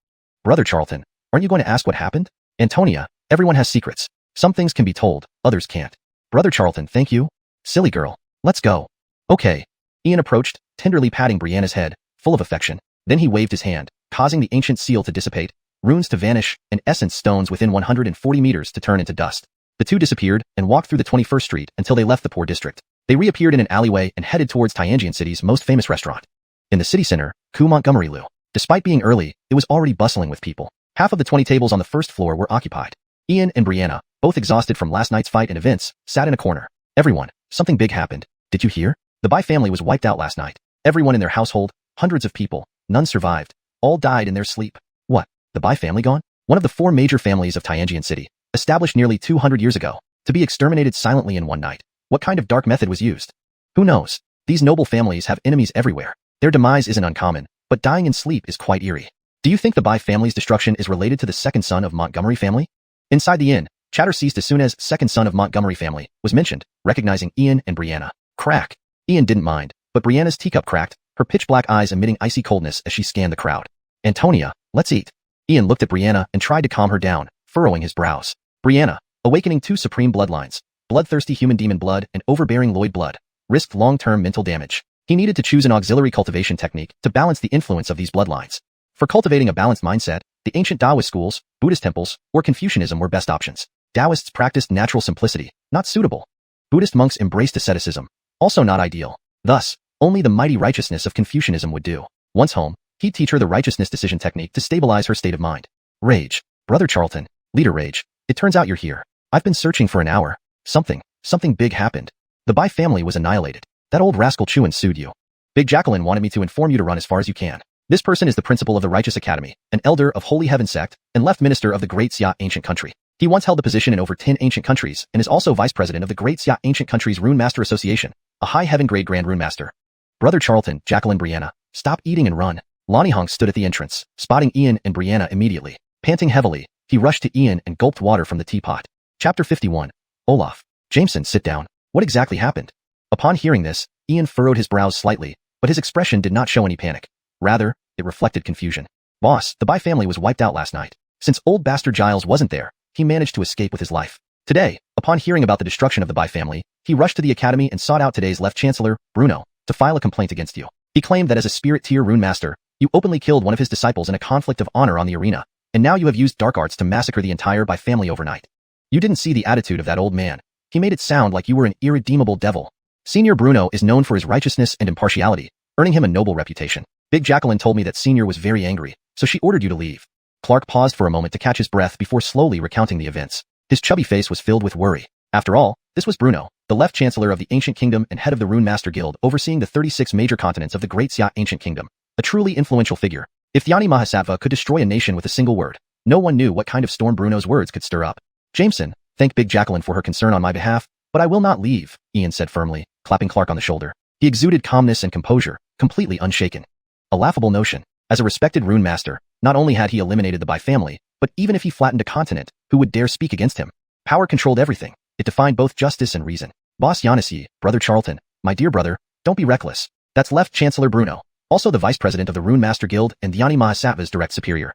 Brother Charlton, aren't you going to ask what happened? Antonia, everyone has secrets. Some things can be told, others can't. Brother Charlton, thank you. Silly girl, let's go. Okay. Ian approached, tenderly patting Brianna's head, full of affection. Then he waved his hand, causing the ancient seal to dissipate, runes to vanish, and essence stones within 140 meters to turn into dust. The two disappeared and walked through the 21st Street until they left the poor district. They reappeared in an alleyway and headed towards Tianjin City's most famous restaurant. In the city center, Montgomery Lu. Despite being early, it was already bustling with people. Half of the 20 tables on the first floor were occupied. Ian and Brianna, both exhausted from last night's fight and events, sat in a corner. Everyone, something big happened. Did you hear? The Bai family was wiped out last night. Everyone in their household, hundreds of people, none survived. All died in their sleep. What? The Bai family gone? One of the 4 major families of Tianjin City, established nearly 200 years ago, to be exterminated silently in one night. What kind of dark method was used? Who knows? These noble families have enemies everywhere. Their demise isn't uncommon, but dying in sleep is quite eerie. Do you think the Bai family's destruction is related to the second son of Montgomery family? Inside the inn, Chatter ceased as soon as second son of Montgomery family was mentioned, recognizing Ian and Brianna. Crack. Ian didn't mind, but Brianna's teacup cracked, her pitch-black eyes emitting icy coldness as she scanned the crowd. Antonia, let's eat. Ian looked at Brianna and tried to calm her down, furrowing his brows. Brianna, awakening two supreme bloodlines, bloodthirsty human demon blood and overbearing Lloyd blood, risked long-term mental damage. He needed to choose an auxiliary cultivation technique to balance the influence of these bloodlines. For cultivating a balanced mindset, the ancient Taoist schools, Buddhist temples, or Confucianism were best options. Taoists practiced natural simplicity, not suitable. Buddhist monks embraced asceticism, also not ideal. Thus, only the mighty righteousness of Confucianism would do. Once home, he'd teach her the righteousness decision technique to stabilize her state of mind. Rage. Brother Charlton, leader Rage, it turns out you're here. I've been searching for an hour. Something big happened. The Bai family was annihilated. That old rascal Chuan sued you. Big Jacqueline wanted me to inform you to run as far as you can. This person is the principal of the Righteous Academy, an elder of Holy Heaven sect, and left minister of the Great Xia ancient country. He once held the position in over 10 ancient countries and is also vice president of the Great Xia ancient country's Rune Master Association, a high heaven grade grand rune master. Brother Charlton, Jacqueline, Brianna, stop eating and run. Lonnie Honk stood at the entrance, spotting Ian and Brianna immediately. Panting heavily, he rushed to Ian and gulped water from the teapot. Chapter 51. Olaf. Jameson, sit down. What exactly happened? Upon hearing this, Ian furrowed his brows slightly, but his expression did not show any panic. Rather, it reflected confusion. Boss, the Bai family was wiped out last night. Since old bastard Giles wasn't there, he managed to escape with his life. Today, upon hearing about the destruction of the Bai family, he rushed to the academy and sought out today's left chancellor, Bruno, to file a complaint against you. He claimed that as a spirit tier rune master, you openly killed one of his disciples in a conflict of honor on the arena, and now you have used dark arts to massacre the entire Bai family overnight. You didn't see the attitude of that old man. He made it sound like you were an irredeemable devil. Senior Bruno is known for his righteousness and impartiality, earning him a noble reputation. Big Jacqueline told me that Senior was very angry, so she ordered you to leave. Clark paused for a moment to catch his breath before slowly recounting the events. His chubby face was filled with worry. After all, this was Bruno, the left chancellor of the ancient kingdom and head of the Rune Master Guild overseeing the 36 major continents of the Great Xia ancient kingdom. A truly influential figure. If Thyani Mahasattva could destroy a nation with a single word, no one knew what kind of storm Bruno's words could stir up. Jameson, thank Big Jacqueline for her concern on my behalf, but I will not leave, Ian said firmly, clapping Clark on the shoulder. He exuded calmness and composure, completely unshaken. A laughable notion. As a respected rune master, not only had he eliminated the Bai family, but even if he flattened a continent, who would dare speak against him? Power controlled everything. It defined both justice and reason. Boss Xianxia, Brother Charlton, my dear brother, don't be reckless. That's Left Chancellor Bruno, also the vice president of the Rune Master Guild and Thyani Mahasattva's direct superior.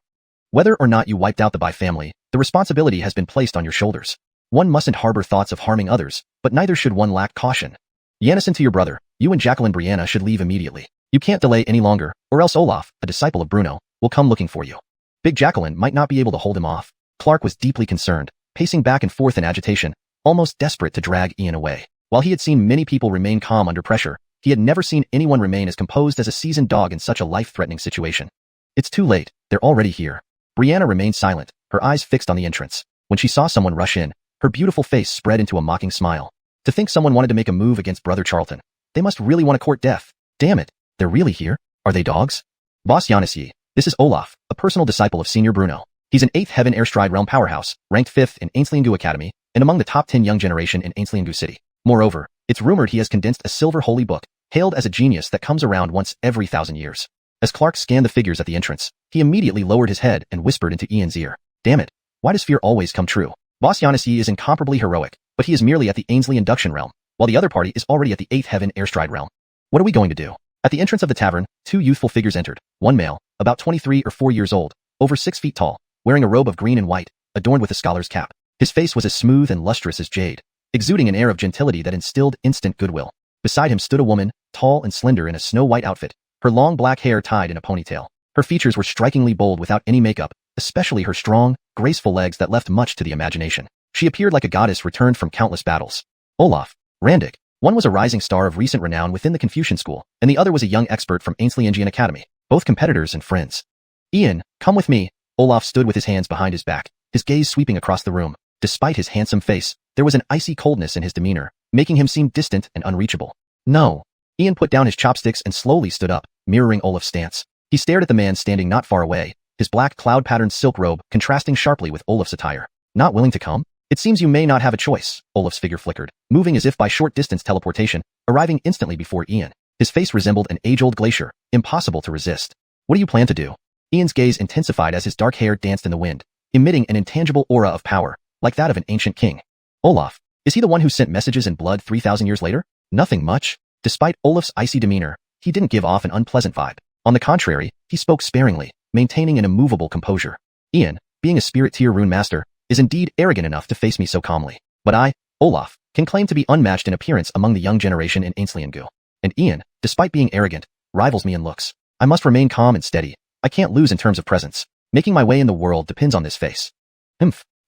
Whether or not you wiped out the Bai family, the responsibility has been placed on your shoulders. One mustn't harbor thoughts of harming others, but neither should one lack caution. Yanison to your brother, you and Jacqueline Brianna should leave immediately. You can't delay any longer, or else Olaf, a disciple of Bruno, will come looking for you. Big Jacqueline might not be able to hold him off. Clark was deeply concerned, pacing back and forth in agitation, almost desperate to drag Ian away. While he had seen many people remain calm under pressure, he had never seen anyone remain as composed as a seasoned dog in such a life-threatening situation. It's too late, they're already here. Brianna remained silent, her eyes fixed on the entrance. When she saw someone rush in, her beautiful face spread into a mocking smile. To think someone wanted to make a move against Brother Charlton. They must really want to court death. Damn it, they're really here? Are they dogs? Boss Xianxia, this is Olaf, a personal disciple of Senior Bruno. He's an 8th Heaven Airstride Realm powerhouse, ranked 5th in Ainsliangu Academy, and among the top 10 young generation in Ainsliangu City. Moreover, it's rumored he has condensed a silver holy book, hailed as a genius that comes around once every 1,000 years. As Clark scanned the figures at the entrance, he immediately lowered his head and whispered into Ian's ear. Damn it, why does fear always come true? Boss Xianxia is incomparably heroic, but he is merely at the Ainsley Induction Realm, while the other party is already at the 8th Heaven Airstride Realm. What are we going to do? At the entrance of the tavern, 2 youthful figures entered, one male, about 23 or 4 years old, over 6 feet tall, wearing a robe of green and white, adorned with a scholar's cap. His face was as smooth and lustrous as jade, exuding an air of gentility that instilled instant goodwill. Beside him stood a woman, tall and slender in a snow-white outfit, her long black hair tied in a ponytail. Her features were strikingly bold without any makeup, especially her strong, graceful legs that left much to the imagination. She appeared like a goddess returned from countless battles. Olaf, Randick. One was a rising star of recent renown within the Confucian school, and the other was a young expert from Ainsliangian Academy, both competitors and friends. Ian, come with me. Olaf stood with his hands behind his back, his gaze sweeping across the room. Despite his handsome face, there was an icy coldness in his demeanor, making him seem distant and unreachable. No. Ian put down his chopsticks and slowly stood up, mirroring Olaf's stance. He stared at the man standing not far away, his black cloud-patterned silk robe contrasting sharply with Olaf's attire. Not willing to come? It seems you may not have a choice, Olaf's figure flickered, moving as if by short-distance teleportation, arriving instantly before Ian. His face resembled an age-old glacier, impossible to resist. What do you plan to do? Ian's gaze intensified as his dark hair danced in the wind, emitting an intangible aura of power, like that of an ancient king. Olaf, is he the one who sent messages in blood 3,000 years later? Nothing much. Despite Olaf's icy demeanor, he didn't give off an unpleasant vibe. On the contrary, he spoke sparingly, maintaining an immovable composure. Ian, being a spirit tier rune master, is indeed arrogant enough to face me so calmly. But I, Olaf, can claim to be unmatched in appearance among the young generation in Xianxia. And Ian, despite being arrogant, rivals me in looks. I must remain calm and steady. I can't lose in terms of presence. Making my way in the world depends on this face.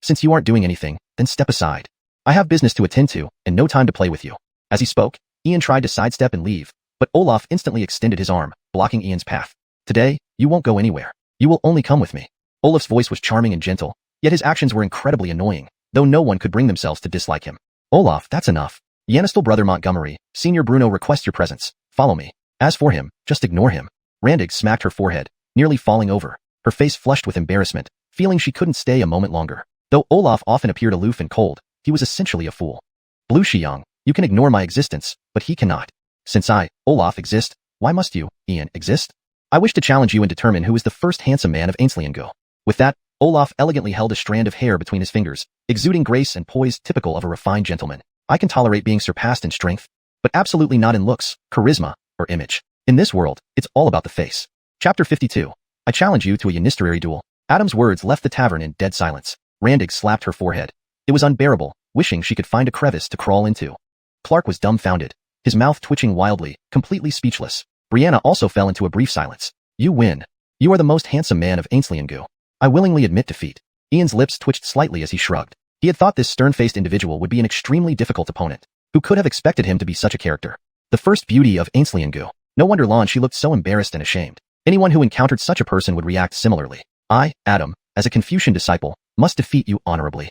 Since you aren't doing anything, then step aside. I have business to attend to, and no time to play with you. As he spoke, Ian tried to sidestep and leave, but Olaf instantly extended his arm, blocking Ian's path. Today, you won't go anywhere. You will only come with me. Olaf's voice was charming and gentle, yet his actions were incredibly annoying, though no one could bring themselves to dislike him. Olaf, that's enough. Yanistel brother Montgomery, Senior Bruno requests your presence. Follow me. As for him, just ignore him. Randig smacked her forehead, nearly falling over, her face flushed with embarrassment, feeling she couldn't stay a moment longer. Though Olaf often appeared aloof and cold, he was essentially a fool. Blue Xiang, you can ignore my existence, but he cannot. Since I, Olaf, exist, why must you, Ian, exist? I wish to challenge you and determine who is the first handsome man of Xianxia. With that, Olaf elegantly held a strand of hair between his fingers, exuding grace and poise typical of a refined gentleman. I can tolerate being surpassed in strength, but absolutely not in looks, charisma, or image. In this world, it's all about the face. Chapter 52. I challenge you to a Ynisterary duel. Adam's words left the tavern in dead silence. Randig slapped her forehead. It was unbearable, wishing she could find a crevice to crawl into. Clark was dumbfounded, his mouth twitching wildly, completely speechless. Brianna also fell into a brief silence. You win. You are the most handsome man of Xianxia. I willingly admit defeat. Ian's lips twitched slightly as he shrugged. He had thought this stern-faced individual would be an extremely difficult opponent. Who could have expected him to be such a character? The first beauty of Xianxia. No wonder she looked so embarrassed and ashamed. Anyone who encountered such a person would react similarly. I, Adam, as a Confucian disciple, must defeat you honorably.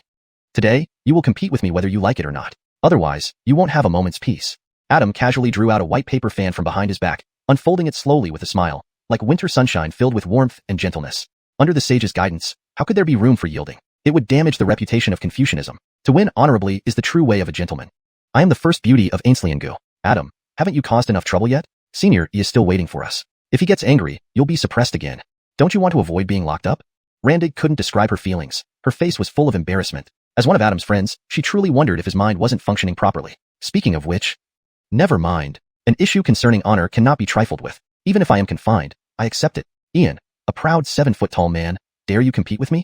Today, you will compete with me whether you like it or not. Otherwise, you won't have a moment's peace. Adam casually drew out a white paper fan from behind his back, unfolding it slowly with a smile, like winter sunshine filled with warmth and gentleness. Under the sage's guidance, how could there be room for yielding? It would damage the reputation of Confucianism. To win honorably is the true way of a gentleman. I am the first beauty of Xianxia. Adam, haven't you caused enough trouble yet? Senior, he is still waiting for us. If he gets angry, you'll be suppressed again. Don't you want to avoid being locked up? Randig couldn't describe her feelings. Her face was full of embarrassment. As one of Adam's friends, she truly wondered if his mind wasn't functioning properly. Speaking of which, never mind. An issue concerning honor cannot be trifled with. Even if I am confined, I accept it. Ian, a proud 7-foot-tall man, dare you compete with me?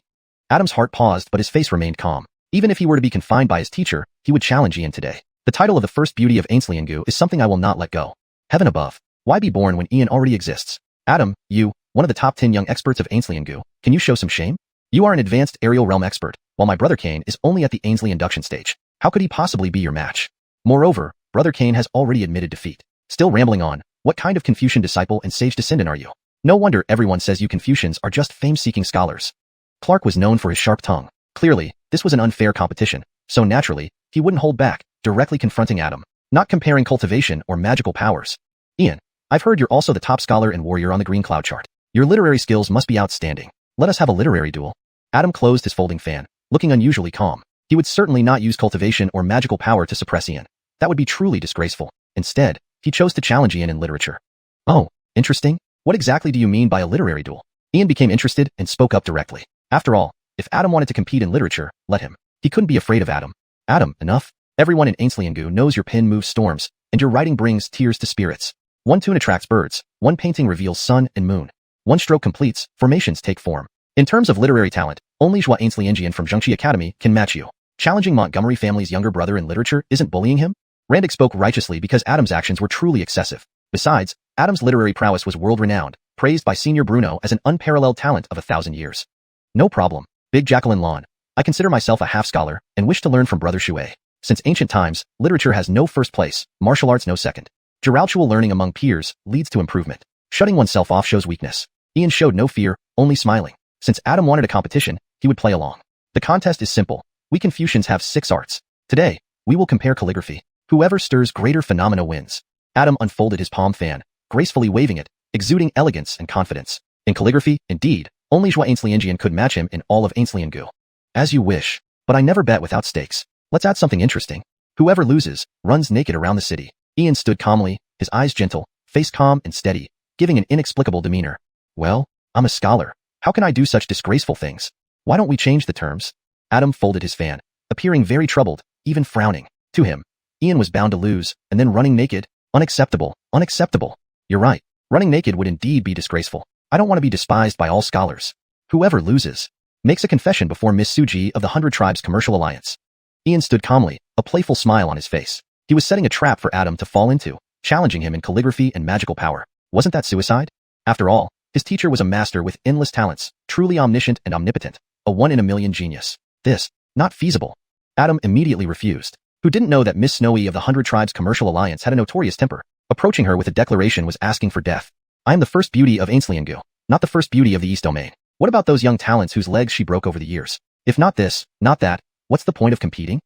Adam's heart paused, but his face remained calm. Even if he were to be confined by his teacher, he would challenge Ian today. The title of the first beauty of Xianxia is something I will not let go. Heaven above. Why be born when Ian already exists? Adam, you, one of the top 10 young experts of Xianxia, can you show some shame? You are an advanced aerial realm expert, while my brother Kane is only at the Ainsley induction stage. How could he possibly be your match? Moreover, brother Kane has already admitted defeat. Still rambling on, what kind of Confucian disciple and sage descendant are you? No wonder everyone says you Confucians are just fame-seeking scholars. Clark was known for his sharp tongue. Clearly, this was an unfair competition, so naturally, he wouldn't hold back, directly confronting Adam, not comparing cultivation or magical powers. Ian, I've heard you're also the top scholar and warrior on the Green Cloud chart. Your literary skills must be outstanding. Let us have a literary duel. Adam closed his folding fan, looking unusually calm. He would certainly not use cultivation or magical power to suppress Ian. That would be truly disgraceful. Instead, he chose to challenge Ian in literature. Oh, interesting. What exactly do you mean by a literary duel? Ian became interested and spoke up directly. After all, if Adam wanted to compete in literature, let him. He couldn't be afraid of Adam. Adam, enough. Everyone in Xianxia knows your pen moves storms, and your writing brings tears to spirits. One tune attracts birds, one painting reveals sun and moon. One stroke completes, formations take form. In terms of literary talent, only Xianxian from Xianxia Academy can match you. Challenging Montgomery family's younger brother in literature isn't bullying him? Randig spoke righteously because Adam's actions were truly excessive. Besides, Adam's literary prowess was world-renowned, praised by Senior Bruno as an unparalleled talent of 1,000 years. No problem, Big Jacqueline Lawn. I consider myself a half-scholar and wish to learn from Brother Shui. Since ancient times, literature has no first place, martial arts no second. Geraltual learning among peers leads to improvement. Shutting oneself off shows weakness. Ian showed no fear, only smiling. Since Adam wanted a competition, he would play along. The contest is simple. We Confucians have 6 arts. Today, we will compare calligraphy. Whoever stirs greater phenomena wins. Adam unfolded his palm fan, gracefully waving it, exuding elegance and confidence. In calligraphy, indeed, only Xianxian could match him in all of Xianxia. As you wish, but I never bet without stakes. Let's add something interesting. Whoever loses, runs naked around the city. Ian stood calmly, his eyes gentle, face calm and steady, giving an inexplicable demeanor. Well, I'm a scholar. How can I do such disgraceful things? Why don't we change the terms? Adam folded his fan, appearing very troubled, even frowning. To him, Ian was bound to lose, and then running naked? Unacceptable, unacceptable. You're right. Running naked would indeed be disgraceful. I don't want to be despised by all scholars. Whoever loses makes a confession before Miss Suji of the 100 Tribes Commercial Alliance. Ian stood calmly, a playful smile on his face. He was setting a trap for Adam to fall into, challenging him in calligraphy and magical power. Wasn't that suicide? After all, his teacher was a master with endless talents, truly omniscient and omnipotent, a one-in-a-million genius. This, not feasible. Adam immediately refused. Who didn't know that Miss Snowy of the 100 Tribes Commercial Alliance had a notorious temper? Approaching her with a declaration was asking for death. I am the first beauty of Xianxia, not the first beauty of the East Domain. What about those young talents whose legs she broke over the years? If not this, not that, what's the point of competing?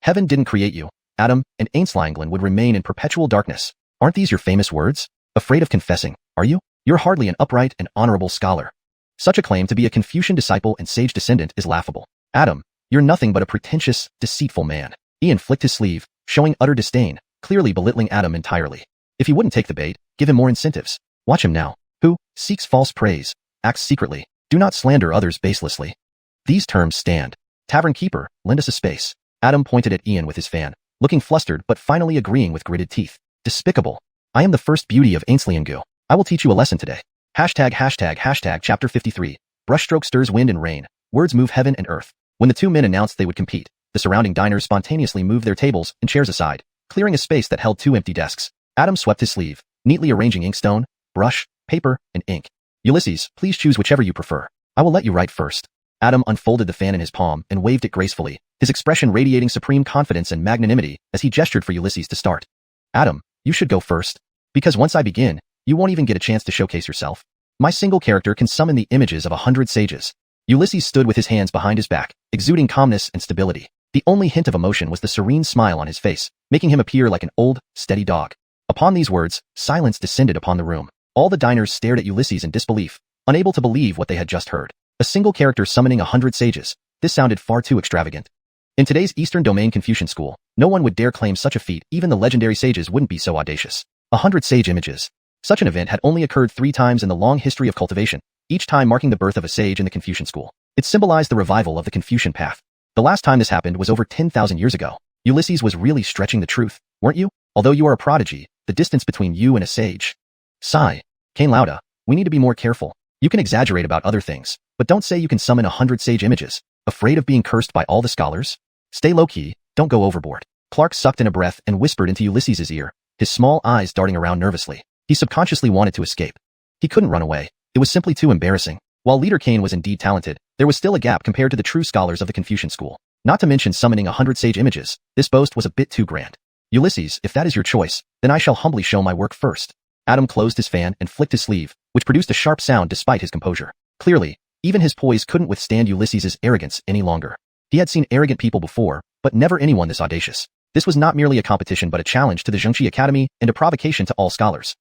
Heaven didn't create you, Adam, and Xianxia would remain in perpetual darkness. Aren't these your famous words? Afraid of confessing, are you? You're hardly an upright and honorable scholar. Such a claim to be a Confucian disciple and sage descendant is laughable. Adam, you're nothing but a pretentious, deceitful man. Ian flicked his sleeve, showing utter disdain, clearly belittling Adam entirely. If he wouldn't take the bait, give him more incentives. Watch him now. Who seeks false praise, acts secretly. Do not slander others baselessly. These terms stand. Tavern keeper, lend us a space. Adam pointed at Ian with his fan, looking flustered but finally agreeing with gritted teeth. Despicable. I am the first beauty of Xianxia. I will teach you a lesson today. Hashtag chapter 53. Brushstroke stirs wind and rain. Words move heaven and earth. When the two men announced they would compete, the surrounding diners spontaneously moved their tables and chairs aside, clearing a space that held two empty desks. Adam swept his sleeve, neatly arranging inkstone, brush, paper, and ink. Ulysses, please choose whichever you prefer. I will let you write first. Adam unfolded the fan in his palm and waved it gracefully, his expression radiating supreme confidence and magnanimity as he gestured for Ulysses to start. Adam, you should go first. Because once I begin, you won't even get a chance to showcase yourself. My single character can summon the images of 100 sages. Ulysses stood with his hands behind his back, exuding calmness and stability. The only hint of emotion was the serene smile on his face, making him appear like an old, steady dog. Upon these words, silence descended upon the room. All the diners stared at Ulysses in disbelief, unable to believe what they had just heard. A single character summoning 100 sages. This sounded far too extravagant. In today's Eastern Domain Confucian school, no one would dare claim such a feat. Even the legendary sages wouldn't be so audacious. 100 sage images. Such an event had only occurred 3 times in the long history of cultivation, each time marking the birth of a sage in the Confucian school. It symbolized the revival of the Confucian path. The last time this happened was over 10,000 years ago. Ulysses was really stretching the truth, weren't you? Although you are a prodigy, the distance between you and a sage. Sigh. Kane Lauda, we need to be more careful. You can exaggerate about other things, but don't say you can summon 100 sage images. Afraid of being cursed by all the scholars? Stay low-key, don't go overboard. Clark sucked in a breath and whispered into Ulysses' ear, his small eyes darting around nervously. He subconsciously wanted to escape. He couldn't run away. It was simply too embarrassing. While Leader Kane was indeed talented, there was still a gap compared to the true scholars of the Confucian school. Not to mention summoning 100 sage images, this boast was a bit too grand. Ulysses, if that is your choice, then I shall humbly show my work first. Adam closed his fan and flicked his sleeve, which produced a sharp sound despite his composure. Clearly, even his poise couldn't withstand Ulysses' arrogance any longer. He had seen arrogant people before, but never anyone this audacious. This was not merely a competition but a challenge to the Xianxia Academy and a provocation to all scholars.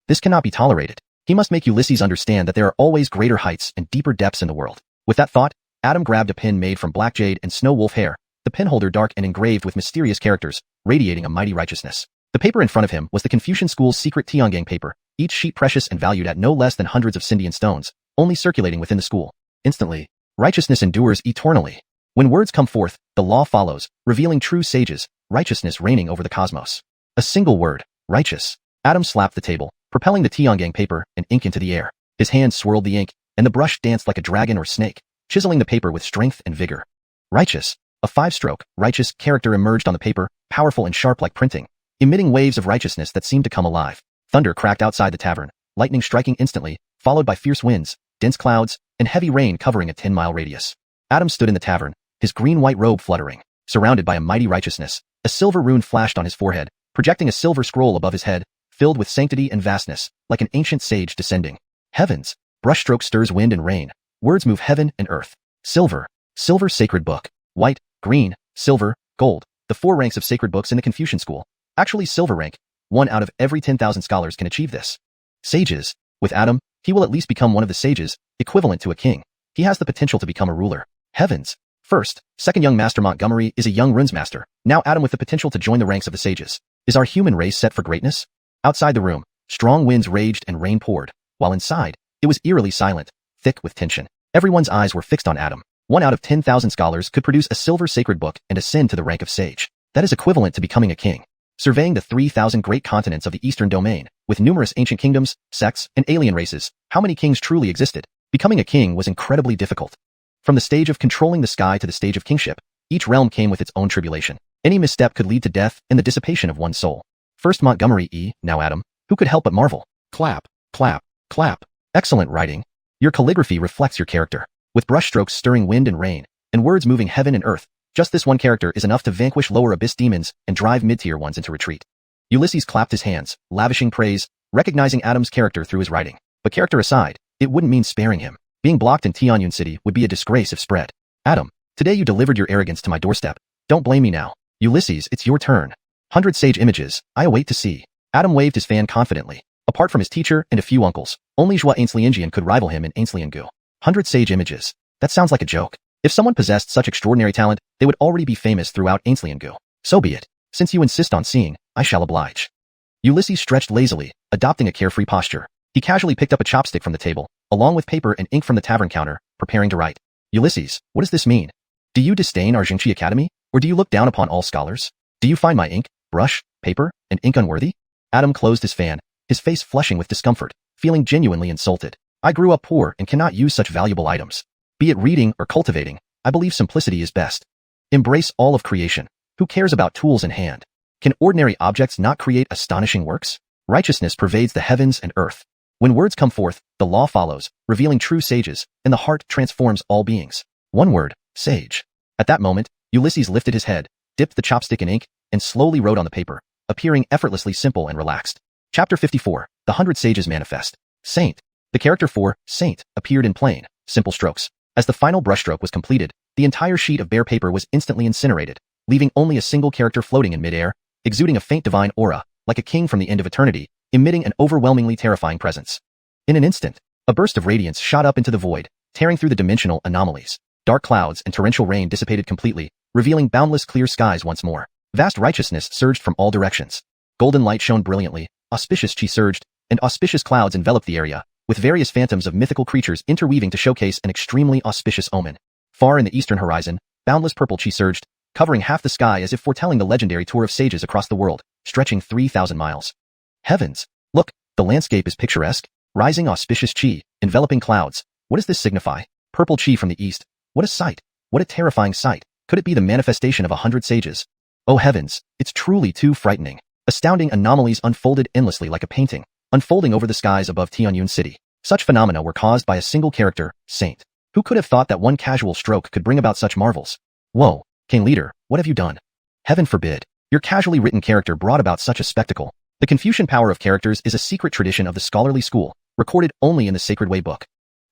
This cannot be tolerated. He must make Ulysses understand that there are always greater heights and deeper depths in the world. With that thought, Adam grabbed a pen made from black jade and snow wolf hair, the penholder dark and engraved with mysterious characters, radiating a mighty righteousness. The paper in front of him was the Confucian school's secret Tiangang paper, each sheet precious and valued at no less than hundreds of Sindian stones, only circulating within the school. Instantly, righteousness endures eternally. When words come forth, the law follows, revealing true sages, righteousness reigning over the cosmos. A single word, righteous. Adam slapped the table, propelling the Tiangang paper and ink into the air. His hands swirled the ink, and the brush danced like a dragon or snake, chiseling the paper with strength and vigor. Righteous. A 5-stroke, righteous character emerged on the paper, powerful and sharp like printing, emitting waves of righteousness that seemed to come alive. Thunder cracked outside the tavern, lightning striking instantly, followed by fierce winds, dense clouds, and heavy rain covering a 10-mile radius. Adam stood in the tavern, his green-white robe fluttering, surrounded by a mighty righteousness. A silver rune flashed on his forehead, projecting a silver scroll above his head, filled with sanctity and vastness, like an ancient sage descending. Heavens. Brushstroke stirs wind and rain. Words move heaven and earth. Silver. Silver sacred book. White, green, silver, gold. The 4 ranks of sacred books in the Confucian school. Actually silver rank. 1 out of every 10,000 scholars can achieve this. Sages. With Adam, he will at least become one of the sages, equivalent to a king. He has the potential to become a ruler. Heavens. First, second young Master Montgomery is a young runes master. Now Adam with the potential to join the ranks of the sages. Is our human race set for greatness? Outside the room, strong winds raged and rain poured, while inside, it was eerily silent, thick with tension. Everyone's eyes were fixed on Adam. 1 out of 10,000 scholars could produce a silver sacred book and ascend to the rank of sage. That is equivalent to becoming a king. Surveying the 3,000 great continents of the Eastern Domain, with numerous ancient kingdoms, sects, and alien races, how many kings truly existed? Becoming a king was incredibly difficult. From the stage of controlling the sky to the stage of kingship, each realm came with its own tribulation. Any misstep could lead to death and the dissipation of one's soul. First Montgomery E., now Adam. Who could help but marvel? Clap, clap, clap. Excellent writing. Your calligraphy reflects your character. With brushstrokes stirring wind and rain, and words moving heaven and earth, just this one character is enough to vanquish lower abyss demons and drive mid-tier ones into retreat. Ulysses clapped his hands, lavishing praise, recognizing Adam's character through his writing. But character aside, it wouldn't mean sparing him. Being blocked in Tianyun City would be a disgrace if spread. Adam, today you delivered your arrogance to my doorstep. Don't blame me now. Ulysses, it's your turn. 100 sage images, I await to see. Adam waved his fan confidently. Apart from his teacher and a few uncles, only Xianxia could rival him in Gu. 100 sage images. That sounds like a joke. If someone possessed such extraordinary talent, they would already be famous throughout Gu. So be it. Since you insist on seeing, I shall oblige. Ulysses stretched lazily, adopting a carefree posture. He casually picked up a chopstick from the table, along with paper and ink from the tavern counter, preparing to write. Ulysses, what does this mean? Do you disdain our Xianxia Academy, or do you look down upon all scholars? Do you find my ink, brush, paper, and ink unworthy? Adam closed his fan, his face flushing with discomfort, feeling genuinely insulted. I grew up poor and cannot use such valuable items. Be it reading or cultivating, I believe simplicity is best. Embrace all of creation. Who cares about tools in hand? Can ordinary objects not create astonishing works? Righteousness pervades the heavens and earth. When words come forth, the law follows, revealing true sages, and the heart transforms all beings. One word, sage. At that moment, Ulysses lifted his head, dipped the chopstick in ink, and slowly wrote on the paper, appearing effortlessly simple and relaxed. Chapter 54, The 100 Sages Manifest. Saint. The character for Saint appeared in plain, simple strokes. As the final brushstroke was completed, the entire sheet of bare paper was instantly incinerated, leaving only a single character floating in midair, exuding a faint divine aura, like a king from the end of eternity, emitting an overwhelmingly terrifying presence. In an instant, a burst of radiance shot up into the void, tearing through the dimensional anomalies. Dark clouds and torrential rain dissipated completely, revealing boundless clear skies once more. Vast righteousness surged from all directions. Golden light shone brilliantly, auspicious chi surged, and auspicious clouds enveloped the area, with various phantoms of mythical creatures interweaving to showcase an extremely auspicious omen. Far in the eastern horizon, boundless purple chi surged, covering half the sky as if foretelling the legendary tour of sages across the world, stretching 3,000 miles. Heavens! Look, the landscape is picturesque. Rising auspicious chi, enveloping clouds. What does this signify? Purple chi from the east. What a sight! What a terrifying sight! Could it be the manifestation of 100 sages? Oh heavens, it's truly too frightening. Astounding anomalies unfolded endlessly like a painting, unfolding over the skies above Tianyun City. Such phenomena were caused by a single character, Saint. Who could have thought that one casual stroke could bring about such marvels? Whoa, King Leader, what have you done? Heaven forbid. Your casually written character brought about such a spectacle. The Confucian power of characters is a secret tradition of the scholarly school, recorded only in the Sacred Way book.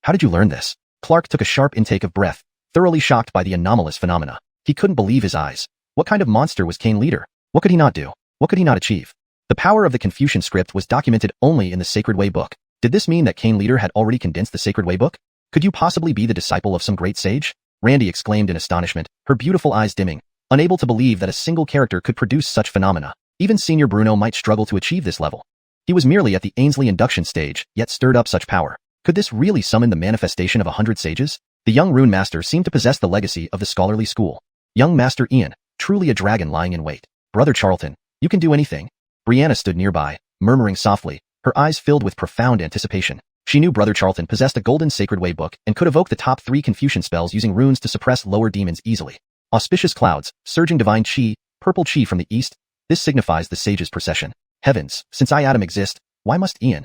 How did you learn this? Clark took a sharp intake of breath, thoroughly shocked by the anomalous phenomena. He couldn't believe his eyes. What kind of monster was King Leader? What could he not do? What could he not achieve? The power of the Confucian script was documented only in the Sacred Way book. Did this mean that King Leader had already condensed the Sacred Way book? Could you possibly be the disciple of some great sage? Randy exclaimed in astonishment, her beautiful eyes dimming, unable to believe that a single character could produce such phenomena. Even Senior Bruno might struggle to achieve this level. He was merely at the Ainsley induction stage, yet stirred up such power. Could this really summon the manifestation of 100 sages? The young rune master seemed to possess the legacy of the scholarly school. Young Master Ian, truly a dragon lying in wait. Brother Charlton, you can do anything. Brianna stood nearby, murmuring softly, her eyes filled with profound anticipation. She knew Brother Charlton possessed a golden Sacred Way book and could evoke the top 3 Confucian spells using runes to suppress lower demons easily. Auspicious clouds, surging divine chi, purple chi from the east. This signifies the sage's procession. Heavens, since I Adam exist, why must Ian?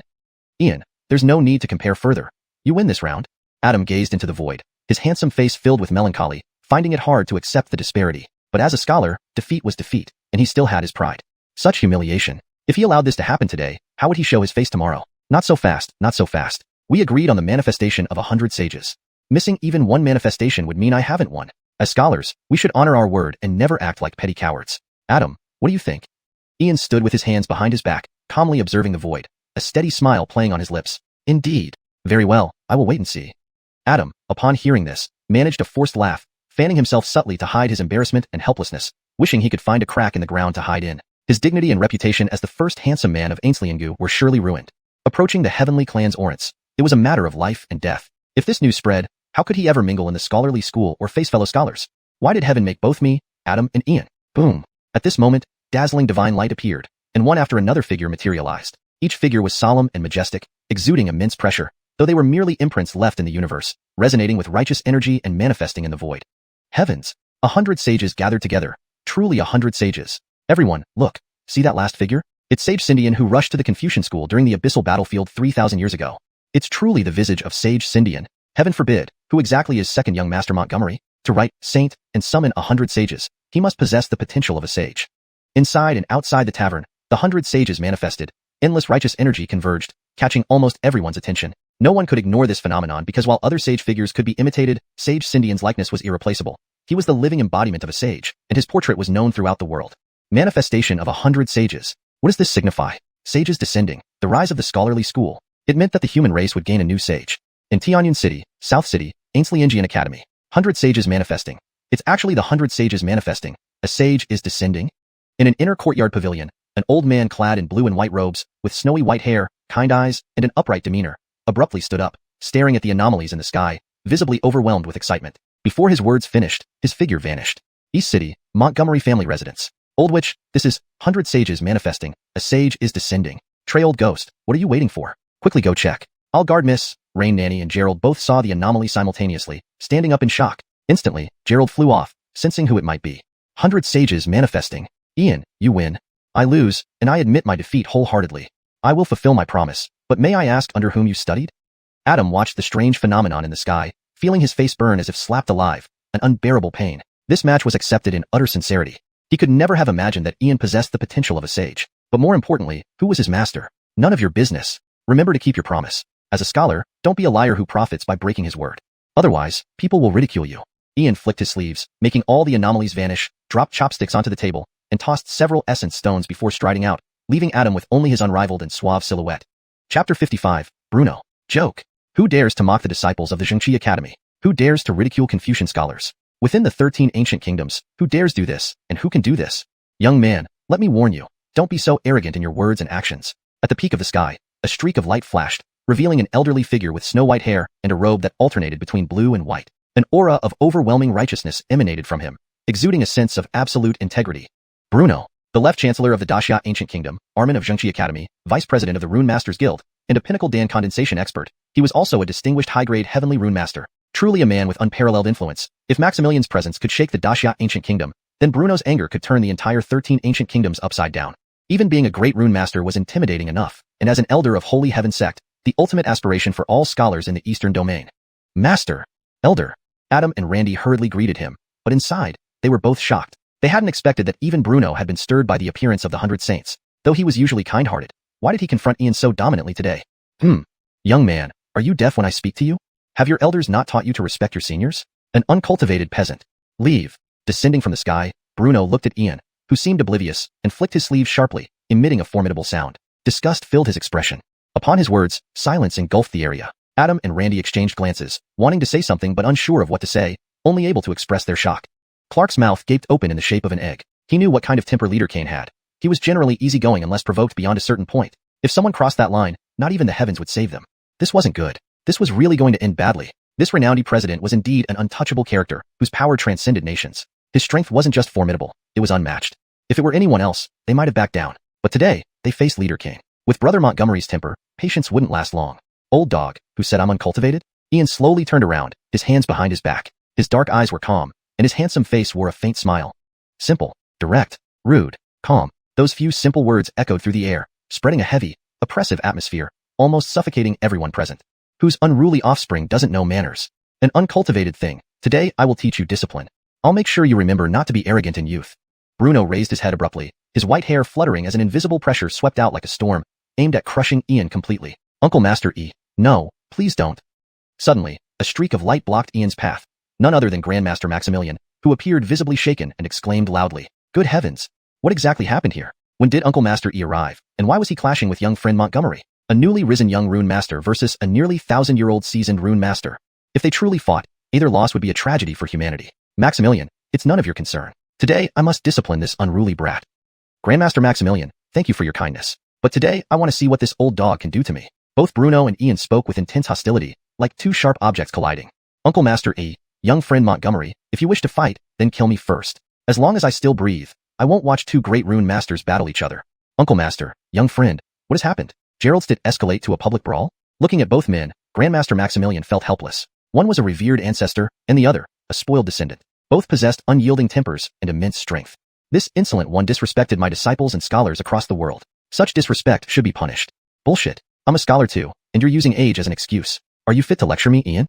Ian, there's no need to compare further. You win this round. Adam gazed into the void, his handsome face filled with melancholy, finding it hard to accept the disparity. But as a scholar, defeat was defeat, and he still had his pride. Such humiliation. If he allowed this to happen today, how would he show his face tomorrow? Not so fast, not so fast. We agreed on the manifestation of 100 sages. Missing even one manifestation would mean I haven't won. As scholars, we should honor our word and never act like petty cowards. Adam, what do you think? Ian stood with his hands behind his back, calmly observing the void, a steady smile playing on his lips. Indeed. Very well, I will wait and see. Adam, upon hearing this, managed a forced laugh, fanning himself subtly to hide his embarrassment and helplessness, wishing he could find a crack in the ground to hide in. His dignity and reputation as the first handsome man of Gu were surely ruined. Approaching the heavenly clan's ornance, it was a matter of life and death. If this news spread, How could he ever mingle in the scholarly school or face fellow scholars? Why did heaven make both me, Adam, and Ian? Boom. At this moment, dazzling divine light appeared, and one after another figure materialized. Each figure was solemn and majestic, exuding immense pressure, though they were merely imprints left in the universe, resonating with righteous energy and manifesting in the void. Heavens! 100 sages gathered together. Truly 100 sages. Everyone, look. See that last figure? It's Sage Cindian who rushed to the Confucian school during the abyssal battlefield 3,000 years ago. It's truly the visage of Sage Cindian. Heaven forbid, who exactly is second young Master Montgomery? To write, saint, and summon 100 sages, he must possess the potential of a sage. Inside and outside the tavern, the 100 sages manifested. Endless righteous energy converged, catching almost everyone's attention. No one could ignore this phenomenon because while other sage figures could be imitated, Sage Cindian's likeness was irreplaceable. He was the living embodiment of a sage, and his portrait was known throughout the world. Manifestation of 100 sages. What does this signify? Sages descending, the rise of the scholarly school. It meant that the human race would gain a new sage. In Tianyan City, South City, Ainsley Indian Academy. 100 sages manifesting. It's actually the 100 sages manifesting. A sage is descending. In an inner courtyard pavilion, an old man clad in blue and white robes, with snowy white hair, kind eyes, and an upright demeanor, abruptly stood up, staring at the anomalies in the sky, visibly overwhelmed with excitement. Before his words finished, his figure vanished. East City, Montgomery family residence. Old Witch, this is 100 sages manifesting. A sage is descending. Trey Old Ghost, what are you waiting for? Quickly go check. I'll guard Miss. Rain Nanny and Gerald both saw the anomaly simultaneously, standing up in shock. Instantly, Gerald flew off, sensing who it might be. 100 sages manifesting. Ian, you win. I lose, and I admit my defeat wholeheartedly. I will fulfill my promise, but may I ask under whom you studied? Adam watched the strange phenomenon in the sky, feeling his face burn as if slapped alive, an unbearable pain. This match was accepted in utter sincerity. He could never have imagined that Ian possessed the potential of a sage. But more importantly, who was his master? None of your business. Remember to keep your promise. As a scholar, don't be a liar who profits by breaking his word. Otherwise, people will ridicule you. Ian flicked his sleeves, making all the anomalies vanish, dropped chopsticks onto the table, and tossed several essence stones before striding out, leaving Adam with only his unrivaled and suave silhouette. Chapter 55, Bruno. Joke. Who dares to mock the disciples of the Xianxia Academy? Who dares to ridicule Confucian scholars? Within the 13 ancient kingdoms, who dares do this, and who can do this? Young man, let me warn you, don't be so arrogant in your words and actions. At the peak of the sky, a streak of light flashed, revealing an elderly figure with snow-white hair and a robe that alternated between blue and white. An aura of overwhelming righteousness emanated from him, exuding a sense of absolute integrity. Bruno, the left chancellor of the Daxia Ancient Kingdom, Armin of Xianxia Academy, vice president of the Rune Masters Guild, and a pinnacle Dan condensation expert, he was also a distinguished high-grade heavenly rune master, truly a man with unparalleled influence. If Maximilian's presence could shake the Daxia Ancient Kingdom, then Bruno's anger could turn the entire 13 ancient kingdoms upside down. Even being a great rune master was intimidating enough, and as an elder of Holy Heaven sect, the ultimate aspiration for all scholars in the Eastern domain. Master. Elder. Adam and Randy hurriedly greeted him, but inside, they were both shocked. They hadn't expected that even Bruno had been stirred by the appearance of the 100 Saints, though he was usually kind-hearted. Why did he confront Ian so dominantly today? Young man, are you deaf when I speak to you? Have your elders not taught you to respect your seniors? An uncultivated peasant. Leave. Descending from the sky, Bruno looked at Ian, who seemed oblivious, and flicked his sleeve sharply, emitting a formidable sound. Disgust filled his expression. Upon his words, silence engulfed the area. Adam and Randy exchanged glances, wanting to say something but unsure of what to say, only able to express their shock. Clark's mouth gaped open in the shape of an egg. He knew what kind of temper Leader Kane had. He was generally easygoing unless provoked beyond a certain point. If someone crossed that line, not even the heavens would save them. This wasn't good. This was really going to end badly. This renowned president was indeed an untouchable character, whose power transcended nations. His strength wasn't just formidable, it was unmatched. If it were anyone else, they might have backed down. But today, they faced Leader Kane. With Brother Montgomery's temper, patience wouldn't last long. Old dog, who said I'm uncultivated? Ian slowly turned around, his hands behind his back. His dark eyes were calm, and his handsome face wore a faint smile. Simple, direct, rude, calm. Those few simple words echoed through the air, spreading a heavy, oppressive atmosphere, almost suffocating everyone present. Whose unruly offspring doesn't know manners? An uncultivated thing. Today I will teach you discipline. I'll make sure you remember not to be arrogant in youth. Bruno raised his head abruptly, his white hair fluttering as an invisible pressure swept out like a storm, aimed at crushing Ian completely. Uncle Master E. No, please don't. Suddenly, a streak of light blocked Ian's path. None other than Grandmaster Maximilian, who appeared visibly shaken and exclaimed loudly, "Good heavens! What exactly happened here? When did Uncle Master E arrive, and why was he clashing with young friend Montgomery? A newly risen young rune master versus a nearly 1,000-year-old seasoned rune master. If they truly fought, either loss would be a tragedy for humanity. Maximilian, it's none of your concern. Today, I must discipline this unruly brat." Grandmaster Maximilian, thank you for your kindness. But today, I want to see what this old dog can do to me. Both Bruno and Ian spoke with intense hostility, like two sharp objects colliding. Uncle Master E, young friend Montgomery, if you wish to fight, then kill me first. As long as I still breathe, I won't watch two great rune masters battle each other. Uncle Master, young friend, what has happened? Gerald's did escalate to a public brawl? Looking at both men, Grandmaster Maximilian felt helpless. One was a revered ancestor, and the other, a spoiled descendant. Both possessed unyielding tempers and immense strength. This insolent one disrespected my disciples and scholars across the world. Such disrespect should be punished. Bullshit. I'm a scholar too, and you're using age as an excuse. Are you fit to lecture me, Ian?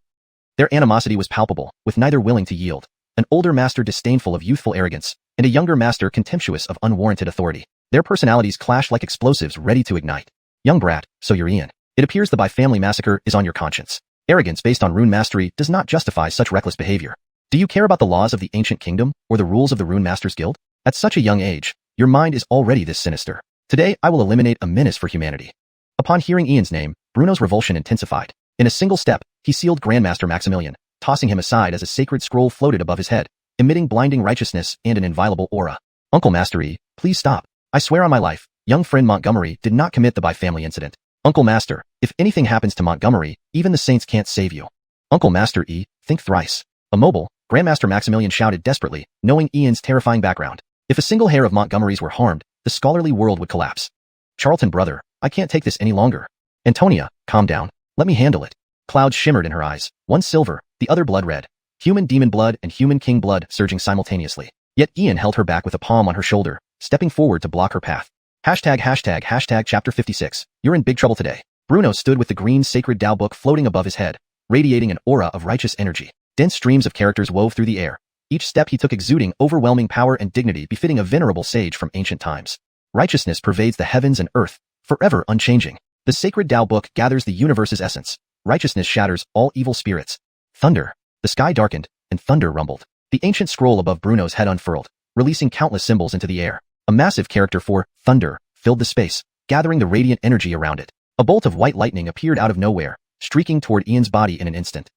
Their animosity was palpable, with neither willing to yield. An older master disdainful of youthful arrogance, and a younger master contemptuous of unwarranted authority. Their personalities clashed like explosives ready to ignite. Young brat, so you're Ian. It appears the bi-family massacre is on your conscience. Arrogance based on rune mastery does not justify such reckless behavior. Do you care about the laws of the ancient kingdom, or the rules of the Rune Masters Guild? At such a young age, your mind is already this sinister. Today, I will eliminate a menace for humanity. Upon hearing Ian's name, Bruno's revulsion intensified. In a single step, he sealed Grandmaster Maximilian, tossing him aside as a sacred scroll floated above his head, emitting blinding righteousness and an inviolable aura. Uncle Master E, please stop. I swear on my life, young friend Montgomery did not commit the bi-family incident. Uncle Master, if anything happens to Montgomery, even the saints can't save you. Uncle Master E, think thrice. Immobile, Grandmaster Maximilian shouted desperately, knowing Ian's terrifying background. If a single hair of Montgomery's were harmed, the scholarly world would collapse. Charlton, brother, I can't take this any longer. Antonia, calm down. Let me handle it. Clouds shimmered in her eyes, one silver, the other blood red. Human demon blood and human king blood surging simultaneously. Yet Ian held her back with a palm on her shoulder, stepping forward to block her path. Hashtag chapter 56. You're in big trouble today. Bruno stood with the green sacred Tao book floating above his head, radiating an aura of righteous energy. Dense streams of characters wove through the air. Each step he took exuding overwhelming power and dignity befitting a venerable sage from ancient times. Righteousness pervades the heavens and earth, forever unchanging. The sacred Tao book gathers the universe's essence. Righteousness shatters all evil spirits. Thunder. The sky darkened, and thunder rumbled. The ancient scroll above Bruno's head unfurled, releasing countless symbols into the air. A massive character for thunder filled the space, gathering the radiant energy around it. A bolt of white lightning appeared out of nowhere, streaking toward Ian's body in an instant.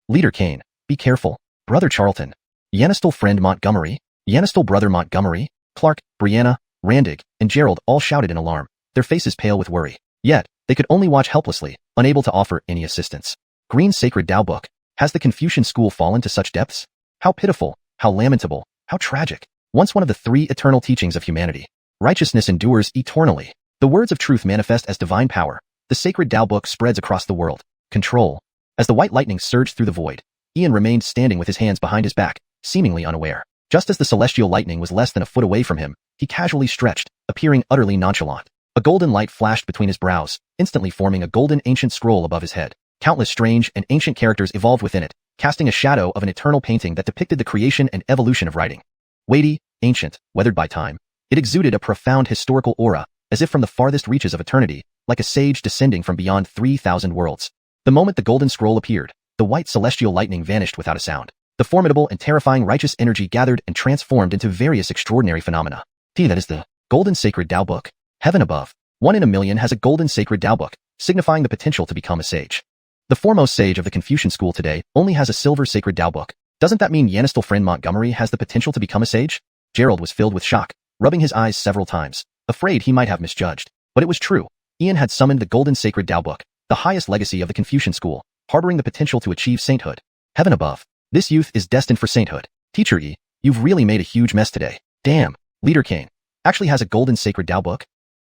Leader Kane, be careful. Brother Charlton. Yanistal friend Montgomery. Yanistal brother Montgomery. Clark, Brianna, Randig, and Gerald all shouted in alarm, their faces pale with worry. Yet, they could only watch helplessly, unable to offer any assistance. Green Sacred Tao Book. Has the Confucian school fallen to such depths? How pitiful, how lamentable, how tragic. Once one of the three eternal teachings of humanity. Righteousness endures eternally. The words of truth manifest as divine power. The sacred Tao book spreads across the world. Control. As the white lightning surged through the void, Ian remained standing with his hands behind his back, seemingly unaware. Just as the celestial lightning was less than a foot away from him, he casually stretched, appearing utterly nonchalant. A golden light flashed between his brows, instantly forming a golden ancient scroll above his head. Countless strange and ancient characters evolved within it, casting a shadow of an eternal painting that depicted the creation and evolution of writing. Weighty, ancient, weathered by time, it exuded a profound historical aura, as if from the farthest reaches of eternity, like a sage descending from beyond 3,000 worlds. The moment the golden scroll appeared, the white celestial lightning vanished without a sound. The formidable and terrifying righteous energy gathered and transformed into various extraordinary phenomena. That is the golden sacred Tao book. Heaven above. 1 in a million has a golden sacred Tao book, signifying the potential to become a sage. The foremost sage of the Confucian school today only has a silver sacred Tao book. Doesn't that mean Yanistal friend Montgomery has the potential to become a sage? Gerald was filled with shock, rubbing his eyes several times, afraid he might have misjudged. But it was true. Ian had summoned the golden sacred Tao book, the highest legacy of the Confucian school, harboring the potential to achieve sainthood. Heaven above. This youth is destined for sainthood. Teacher E, you've really made a huge mess today. Damn. Leader Kane actually has a golden sacred Tao book?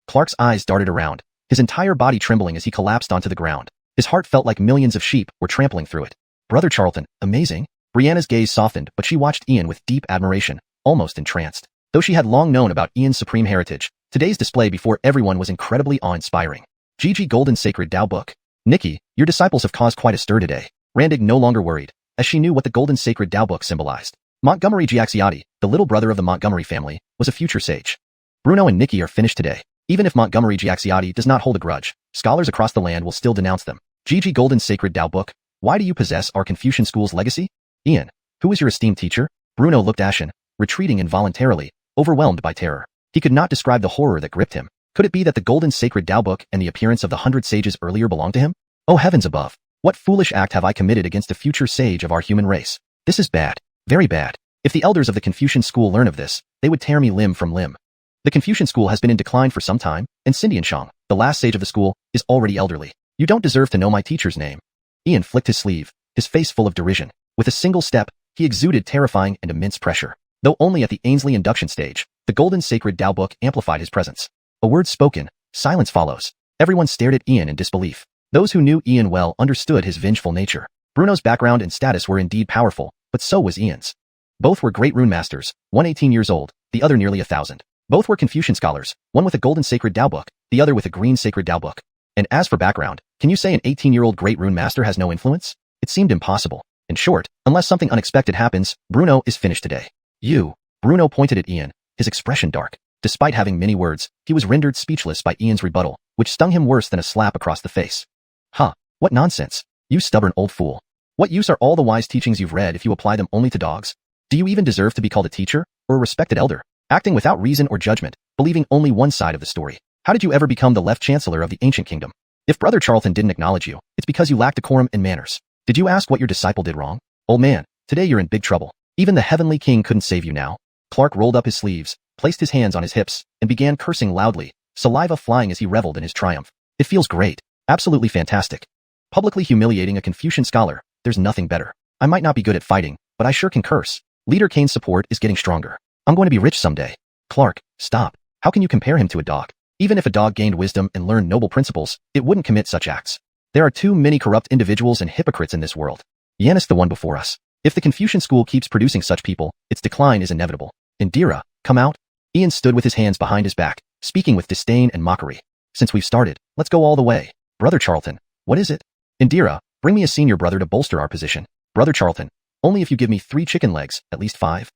Clark's eyes darted around, his entire body trembling as he collapsed onto the ground. His heart felt like millions of sheep were trampling through it. Brother Charlton, amazing. Brianna's gaze softened, but she watched Ian with deep admiration, almost entranced. Though she had long known about Ian's supreme heritage, today's display before everyone was incredibly awe-inspiring. GG Golden Sacred Tao Book. Nikki, your disciples have caused quite a stir today. Randig no longer worried, as she knew what the Golden Sacred Tao Book symbolized. Montgomery Xianxia, the little brother of the Montgomery family, was a future sage. Bruno and Nikki are finished today. Even if Montgomery Xianxia does not hold a grudge, scholars across the land will still denounce them. GG Golden Sacred Tao Book. Why do you possess our Confucian school's legacy? Ian, who is your esteemed teacher? Bruno looked ashen, retreating involuntarily, overwhelmed by terror. He could not describe the horror that gripped him. Could it be that the Golden Sacred Tao Book and the appearance of the 100 sages earlier belonged to him? Oh heavens above! What foolish act have I committed against a future sage of our human race? This is bad. Very bad. If the elders of the Confucian school learn of this, they would tear me limb from limb. The Confucian school has been in decline for some time, and Xianxia, the last sage of the school, is already elderly. You don't deserve to know my teacher's name. Ian flicked his sleeve, his face full of derision. With a single step, he exuded terrifying and immense pressure. Though only at the Ainsley induction stage, the golden sacred Tao book amplified his presence. A word spoken, silence follows. Everyone stared at Ian in disbelief. Those who knew Ian well understood his vengeful nature. Bruno's background and status were indeed powerful, but so was Ian's. Both were great rune masters, one 18 years old, the other nearly 1,000. Both were Confucian scholars, one with a golden sacred Tao book, the other with a green sacred Tao book. And as for background, can you say an 18-year-old great rune master has no influence? It seemed impossible. In short, unless something unexpected happens, Bruno is finished today. You. Bruno pointed at Ian, his expression dark. Despite having many words, he was rendered speechless by Ian's rebuttal, which stung him worse than a slap across the face. Huh, what nonsense. You stubborn old fool. What use are all the wise teachings you've read if you apply them only to dogs? Do you even deserve to be called a teacher, or a respected elder? Acting without reason or judgment, believing only one side of the story. How did you ever become the left chancellor of the ancient kingdom? If Brother Charlton didn't acknowledge you, it's because you lack decorum and manners. Did you ask what your disciple did wrong? Old man, today you're in big trouble. Even the heavenly king couldn't save you now. Clark rolled up his sleeves, placed his hands on his hips, and began cursing loudly, saliva flying as he reveled in his triumph. It feels great. Absolutely fantastic. Publicly humiliating a Confucian scholar, there's nothing better. I might not be good at fighting, but I sure can curse. Leader Kane's support is getting stronger. I'm going to be rich someday. Clark, stop. How can you compare him to a dog? Even if a dog gained wisdom and learned noble principles, it wouldn't commit such acts. There are too many corrupt individuals and hypocrites in this world. Yanis the one before us. If the Confucian school keeps producing such people, its decline is inevitable. Indira, come out. Ian stood with his hands behind his back, speaking with disdain and mockery. Since we've started, let's go all the way. Brother Charlton, what is it? Indira, bring me a senior brother to bolster our position. Brother Charlton, only if you give me 3 chicken legs, at least 5.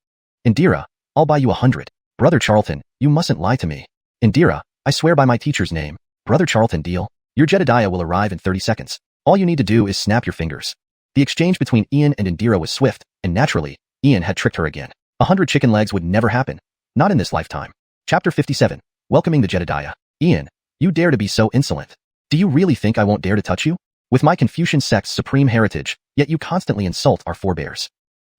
Indira, I'll buy you 100. Brother Charlton, you mustn't lie to me. Indira, I swear by my teacher's name. Brother Charlton, deal. Your Jedediah will arrive in 30 seconds. All you need to do is snap your fingers. The exchange between Ian and Indira was swift, and naturally, Ian had tricked her again. 100 chicken legs would never happen. Not in this lifetime. Chapter 57. Welcoming the Jedediah. Ian, you dare to be so insolent. Do you really think I won't dare to touch you? With my Confucian sect's supreme heritage, yet you constantly insult our forebears.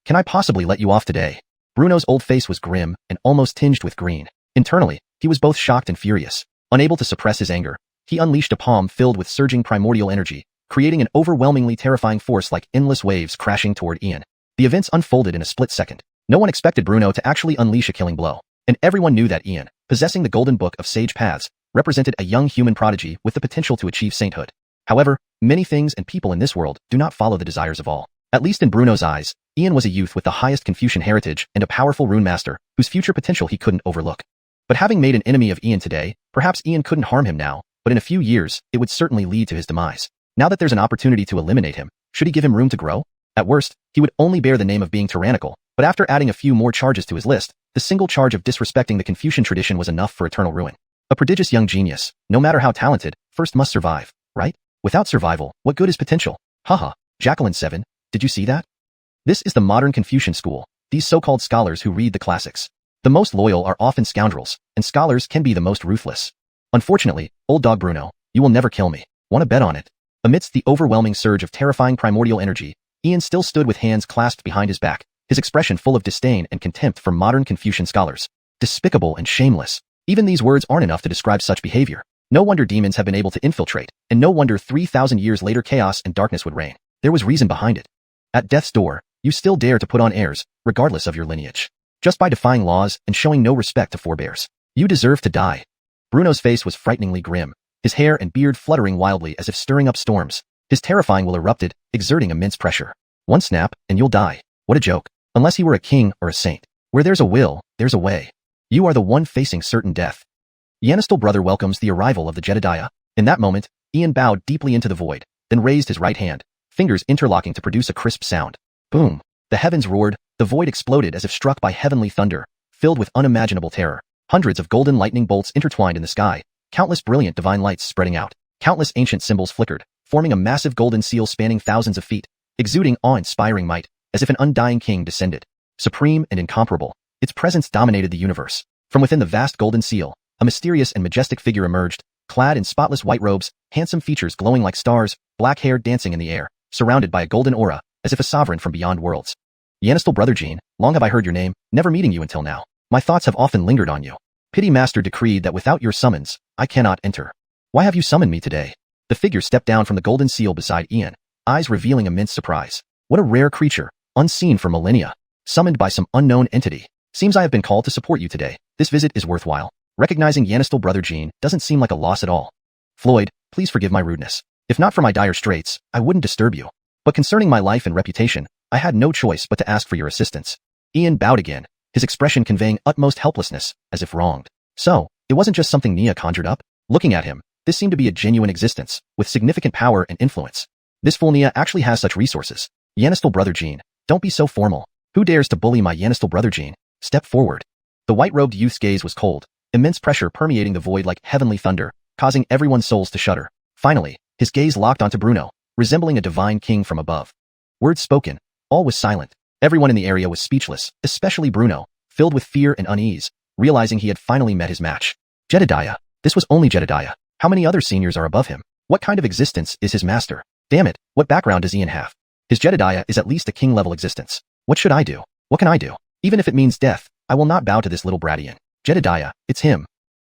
Can I possibly let you off today? Bruno's old face was grim and almost tinged with green. Internally, he was both shocked and furious. Unable to suppress his anger, he unleashed a palm filled with surging primordial energy, creating an overwhelmingly terrifying force like endless waves crashing toward Ian. The events unfolded in a split second. No one expected Bruno to actually unleash a killing blow, and everyone knew that Ian, possessing the golden book of sage paths, represented a young human prodigy with the potential to achieve sainthood. However, many things and people in this world do not follow the desires of all. At least in Bruno's eyes, Ian was a youth with the highest Confucian heritage and a powerful rune master, whose future potential he couldn't overlook. But having made an enemy of Ian today, perhaps Ian couldn't harm him now, but in a few years, it would certainly lead to his demise. Now that there's an opportunity to eliminate him, should he give him room to grow? At worst, he would only bear the name of being tyrannical, but after adding a few more charges to his list, the single charge of disrespecting the Confucian tradition was enough for eternal ruin. A prodigious young genius, no matter how talented, first must survive, right? Without survival, what good is potential? Haha, Jacqueline 7, did you see that? This is the modern Confucian school, these so-called scholars who read the classics. The most loyal are often scoundrels, and scholars can be the most ruthless. Unfortunately, old dog Bruno, you will never kill me. Want to bet on it? Amidst the overwhelming surge of terrifying primordial energy, Ian still stood with hands clasped behind his back, his expression full of disdain and contempt for modern Confucian scholars. Despicable and shameless. Even these words aren't enough to describe such behavior. No wonder demons have been able to infiltrate, and no wonder 3,000 years later chaos and darkness would reign. There was reason behind it. At death's door, you still dare to put on airs, regardless of your lineage. Just by defying laws and showing no respect to forebears. You deserve to die. Bruno's face was frighteningly grim, his hair and beard fluttering wildly as if stirring up storms. His terrifying will erupted, exerting immense pressure. One snap, and you'll die. What a joke. Unless he were a king or a saint. Where there's a will, there's a way. You are the one facing certain death. Yanistal brother welcomes the arrival of the Jedediah. In that moment, Ian bowed deeply into the void, then raised his right hand, fingers interlocking to produce a crisp sound. Boom. The heavens roared, the void exploded as if struck by heavenly thunder, filled with unimaginable terror. Hundreds of golden lightning bolts intertwined in the sky, countless brilliant divine lights spreading out, countless ancient symbols flickered, forming a massive golden seal spanning thousands of feet, exuding awe-inspiring might, as if an undying king descended. Supreme and incomparable, its presence dominated the universe. From within the vast golden seal, a mysterious and majestic figure emerged, clad in spotless white robes, handsome features glowing like stars, black hair dancing in the air, surrounded by a golden aura, as if a sovereign from beyond worlds. Yanistal brother Jean, long have I heard your name, never meeting you until now. My thoughts have often lingered on you. Pity Master decreed that without your summons, I cannot enter. Why have you summoned me today? The figure stepped down from the golden seal beside Ian, eyes revealing immense surprise. What a rare creature, unseen for millennia, summoned by some unknown entity. Seems I have been called to support you today. This visit is worthwhile. Recognizing Yanistal brother Jean doesn't seem like a loss at all. Floyd, please forgive my rudeness. If not for my dire straits, I wouldn't disturb you. But concerning my life and reputation, I had no choice but to ask for your assistance. Ian bowed again, his expression conveying utmost helplessness, as if wronged. So, it wasn't just something Nia conjured up? Looking at him, this seemed to be a genuine existence, with significant power and influence. This fool Nia actually has such resources. Yanistal brother Jean, don't be so formal. Who dares to bully my Yanistal brother Jean? Step forward. The white-robed youth's gaze was cold, immense pressure permeating the void like heavenly thunder, causing everyone's souls to shudder. Finally, his gaze locked onto Bruno, resembling a divine king from above. Words spoken, all was silent. Everyone in the area was speechless, especially Bruno, filled with fear and unease, realizing he had finally met his match. Jedediah. This was only Jedediah. How many other seniors are above him? What kind of existence is his master? Damn it, what background does Ian have? His Jedediah is at least a king-level existence. What should I do? What can I do? Even if it means death, I will not bow to this little Bradian. Jedediah, it's him.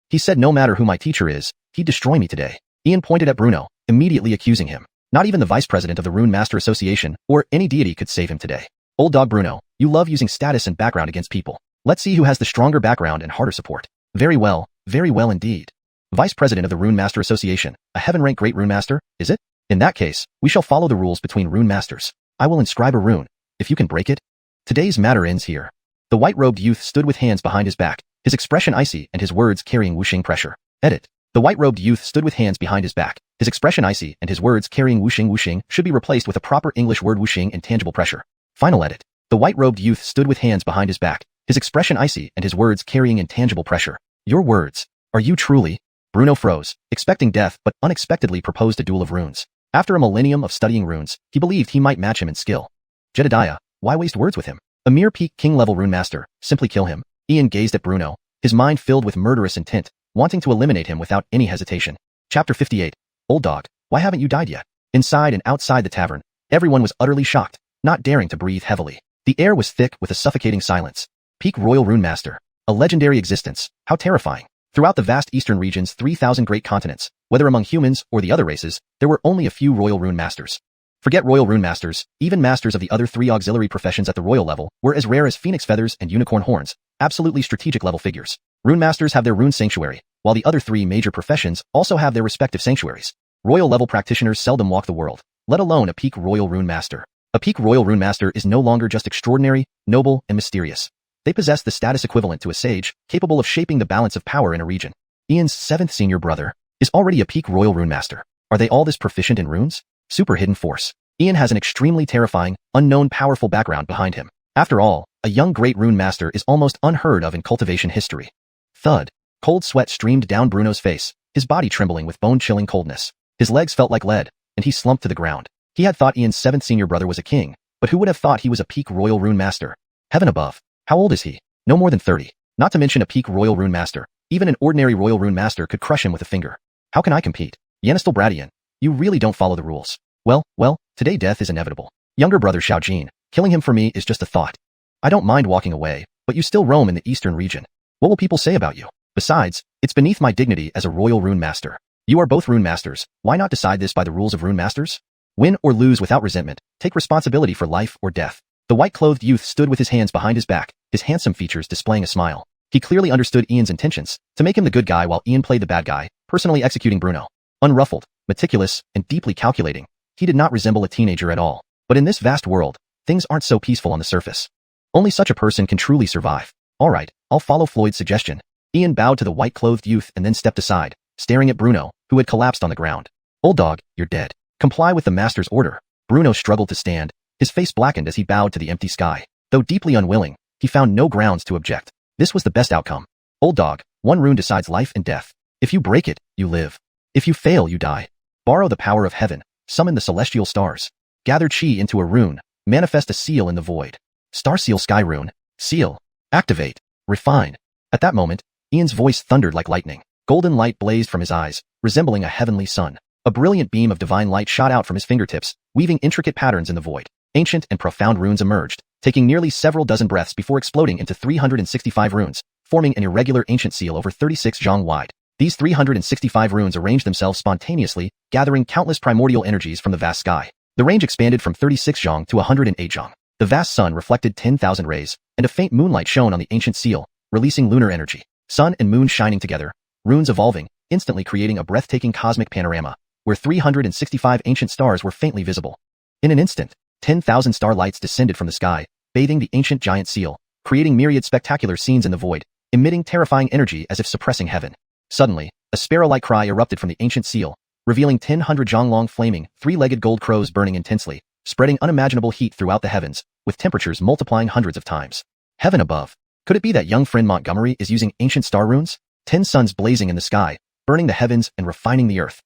He said no matter who my teacher is, he'd destroy me today. Ian pointed at Bruno, immediately accusing him. Not even the vice president of the Rune Master Association or any deity could save him today. Old dog Bruno, you love using status and background against people. Let's see who has the stronger background and harder support. Very well indeed. Vice president of the Rune Master Association, a heaven-ranked great rune master, is it? In that case, we shall follow the rules between rune masters. I will inscribe a rune. If you can break it, today's matter ends here. The white-robed youth stood with hands behind his back, his expression icy and his words carrying whooshing pressure. Edit. The white-robed youth stood with hands behind his back, his expression icy and his words carrying whooshing should be replaced with a proper English word whooshing and tangible pressure. Final edit. The white-robed youth stood with hands behind his back, his expression icy and his words carrying intangible pressure. Your words. Are you truly? Bruno froze, expecting death but unexpectedly proposed a duel of runes. After a millennium of studying runes, he believed he might match him in skill. Jedediah, why waste words with him? A mere peak king-level rune master, simply kill him. Ian gazed at Bruno, his mind filled with murderous intent, wanting to eliminate him without any hesitation. Chapter 58. Old dog, why haven't you died yet? Inside and outside the tavern, everyone was utterly shocked, not daring to breathe heavily. The air was thick with a suffocating silence. Peak Royal Rune Master. A legendary existence. How terrifying. Throughout the vast eastern region's 3,000 great continents, whether among humans or the other races, there were only a few Royal Rune Masters. Forget Royal Rune Masters, even masters of the other three auxiliary professions at the royal level were as rare as phoenix feathers and unicorn horns, absolutely strategic level figures. Rune Masters have their rune sanctuary, while the other three major professions also have their respective sanctuaries. Royal level practitioners seldom walk the world, let alone a peak Royal Rune Master. A peak Royal Rune Master is no longer just extraordinary, noble, and mysterious. They possess the status equivalent to a sage, capable of shaping the balance of power in a region. Ian's seventh senior brother is already a peak Royal Rune Master. Are they all this proficient in runes? Super hidden force. Ian has an extremely terrifying, unknown powerful background behind him. After all, a young great rune master is almost unheard of in cultivation history. Thud. Cold sweat streamed down Bruno's face, his body trembling with bone-chilling coldness. His legs felt like lead, and he slumped to the ground. He had thought Ian's seventh senior brother was a king, but who would have thought he was a peak Royal Rune Master? Heaven above. How old is he? No more than 30. Not to mention a peak Royal Rune Master. Even an ordinary Royal Rune Master could crush him with a finger. How can I compete? Yanistal Bradian, you really don't follow the rules. Well, today death is inevitable. Younger brother Xiaojin, killing him for me is just a thought. I don't mind walking away, but you still roam in the eastern region. What will people say about you? Besides, it's beneath my dignity as a Royal Rune Master. You are both Rune Masters, why not decide this by the rules of Rune Masters? Win or lose without resentment, take responsibility for life or death. The white-clothed youth stood with his hands behind his back, his handsome features displaying a smile. He clearly understood Ian's intentions, to make him the good guy while Ian played the bad guy, personally executing Bruno. Unruffled, meticulous, and deeply calculating, he did not resemble a teenager at all. But in this vast world, things aren't so peaceful on the surface. Only such a person can truly survive. Alright, I'll follow Floyd's suggestion. Ian bowed to the white-clothed youth and then stepped aside, staring at Bruno, who had collapsed on the ground. Old dog, you're dead. Comply with the master's order. Bruno struggled to stand, his face blackened as he bowed to the empty sky. Though deeply unwilling, he found no grounds to object. This was the best outcome. Old dog, one rune decides life and death. If you break it, you live. If you fail, you die. Borrow the power of heaven, summon the celestial stars. Gather chi into a rune, manifest a seal in the void. Star seal sky rune, seal. Activate. Refine. At that moment, Ian's voice thundered like lightning. Golden light blazed from his eyes, resembling a heavenly sun. A brilliant beam of divine light shot out from his fingertips, weaving intricate patterns in the void. Ancient and profound runes emerged, taking nearly several dozen breaths before exploding into 365 runes, forming an irregular ancient seal over 36 zhang wide. These 365 runes arranged themselves spontaneously, gathering countless primordial energies from the vast sky. The range expanded from 36 zhang to 108 zhang. The vast sun reflected 10,000 rays, and a faint moonlight shone on the ancient seal, releasing lunar energy. Sun and moon shining together, runes evolving, instantly creating a breathtaking cosmic panorama, where 365 ancient stars were faintly visible. In an instant, 10,000 starlights descended from the sky, bathing the ancient giant seal, creating myriad spectacular scenes in the void, emitting terrifying energy as if suppressing heaven. Suddenly, a sparrow-like cry erupted from the ancient seal, revealing 1,000 zhonglong flaming, three-legged gold crows burning intensely, spreading unimaginable heat throughout the heavens, with temperatures multiplying hundreds of times. Heaven above. Could it be that young friend Montgomery is using ancient star runes? 10 suns blazing in the sky, burning the heavens and refining the earth.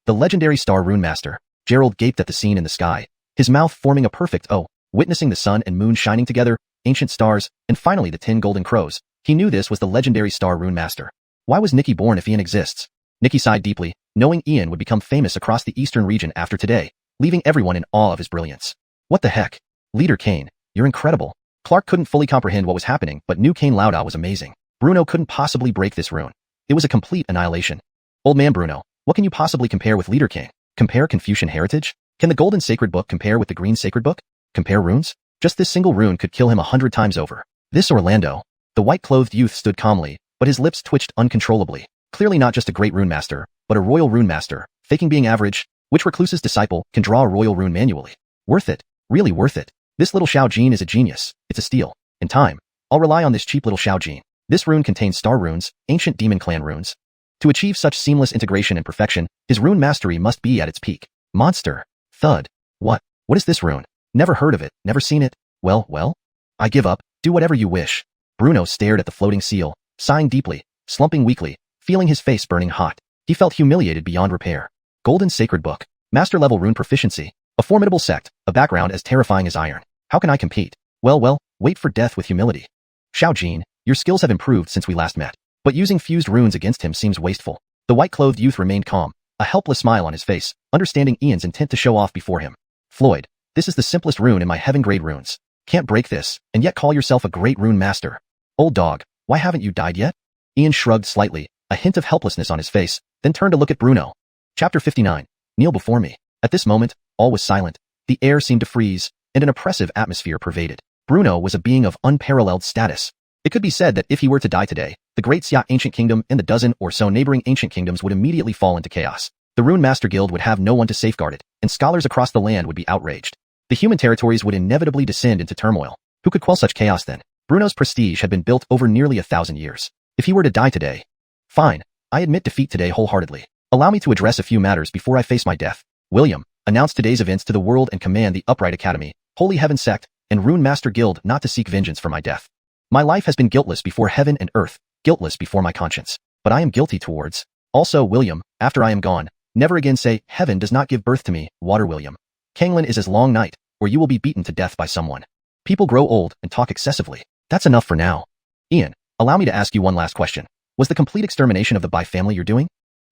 The legendary star rune master, Gerald gaped at the scene in the sky, his mouth forming a perfect O, witnessing the sun and moon shining together, ancient stars, and finally the 10 golden crows. He knew this was the legendary star rune master. Why was Nikki born if Ian exists? Nikki sighed deeply, knowing Ian would become famous across the eastern region after today, leaving everyone in awe of his brilliance. What the heck? Leader Kane, you're incredible. Clark couldn't fully comprehend what was happening, but knew Kane Lauda was amazing. Bruno couldn't possibly break this rune. It was a complete annihilation. Old man Bruno, what can you possibly compare with Leader Kane? Compare Confucian heritage? Can the golden sacred book compare with the green sacred book? Compare runes? Just this single rune could kill him 100 times over. This Orlando. The white-clothed youth stood calmly, but his lips twitched uncontrollably. Clearly not just a great rune master, but a royal rune master, faking being average. Which recluse's disciple can draw a royal rune manually? Worth it. Really worth it. This little Xiao Jin is a genius. It's a steal. In time, I'll rely on this cheap little Xiao Jin. This rune contains star runes, ancient demon clan runes. To achieve such seamless integration and perfection, his rune mastery must be at its peak. Monster. Thud. What? What is this rune? Never heard of it, never seen it. Well, I give up. Do whatever you wish. Bruno stared at the floating seal, sighing deeply, slumping weakly, feeling his face burning hot. He felt humiliated beyond repair. Golden Sacred Book. Master-level rune proficiency. A formidable sect, a background as terrifying as iron. How can I compete? Well, wait for death with humility. Xiao Jin, your skills have improved since we last met, but using fused runes against him seems wasteful. The white-clothed youth remained calm, a helpless smile on his face, understanding Ian's intent to show off before him. Floyd, this is the simplest rune in my heaven-grade runes. Can't break this, and yet call yourself a great rune master. Old dog, why haven't you died yet? Ian shrugged slightly, a hint of helplessness on his face, then turned to look at Bruno. Chapter 59. Kneel before me. At this moment, all was silent. The air seemed to freeze, and an oppressive atmosphere pervaded. Bruno was a being of unparalleled status. It could be said that if he were to die today, the Great Xia ancient kingdom and the dozen or so neighboring ancient kingdoms would immediately fall into chaos. The Rune Master Guild would have no one to safeguard it, and scholars across the land would be outraged. The human territories would inevitably descend into turmoil. Who could quell such chaos then? Bruno's prestige had been built over nearly 1,000 years. If he were to die today... Fine, I admit defeat today wholeheartedly. Allow me to address a few matters before I face my death. William, announce today's events to the world and command the Upright Academy, Holy Heaven Sect, and Rune Master Guild not to seek vengeance for my death. My life has been guiltless before heaven and earth, guiltless before my conscience. But I am guilty towards... Also, William, after I am gone, never again say, heaven does not give birth to me, water William. Canglan is as long night, or you will be beaten to death by someone. People grow old and talk excessively. That's enough for now. Ian, allow me to ask you one last question. Was the complete extermination of the Bai family you're doing?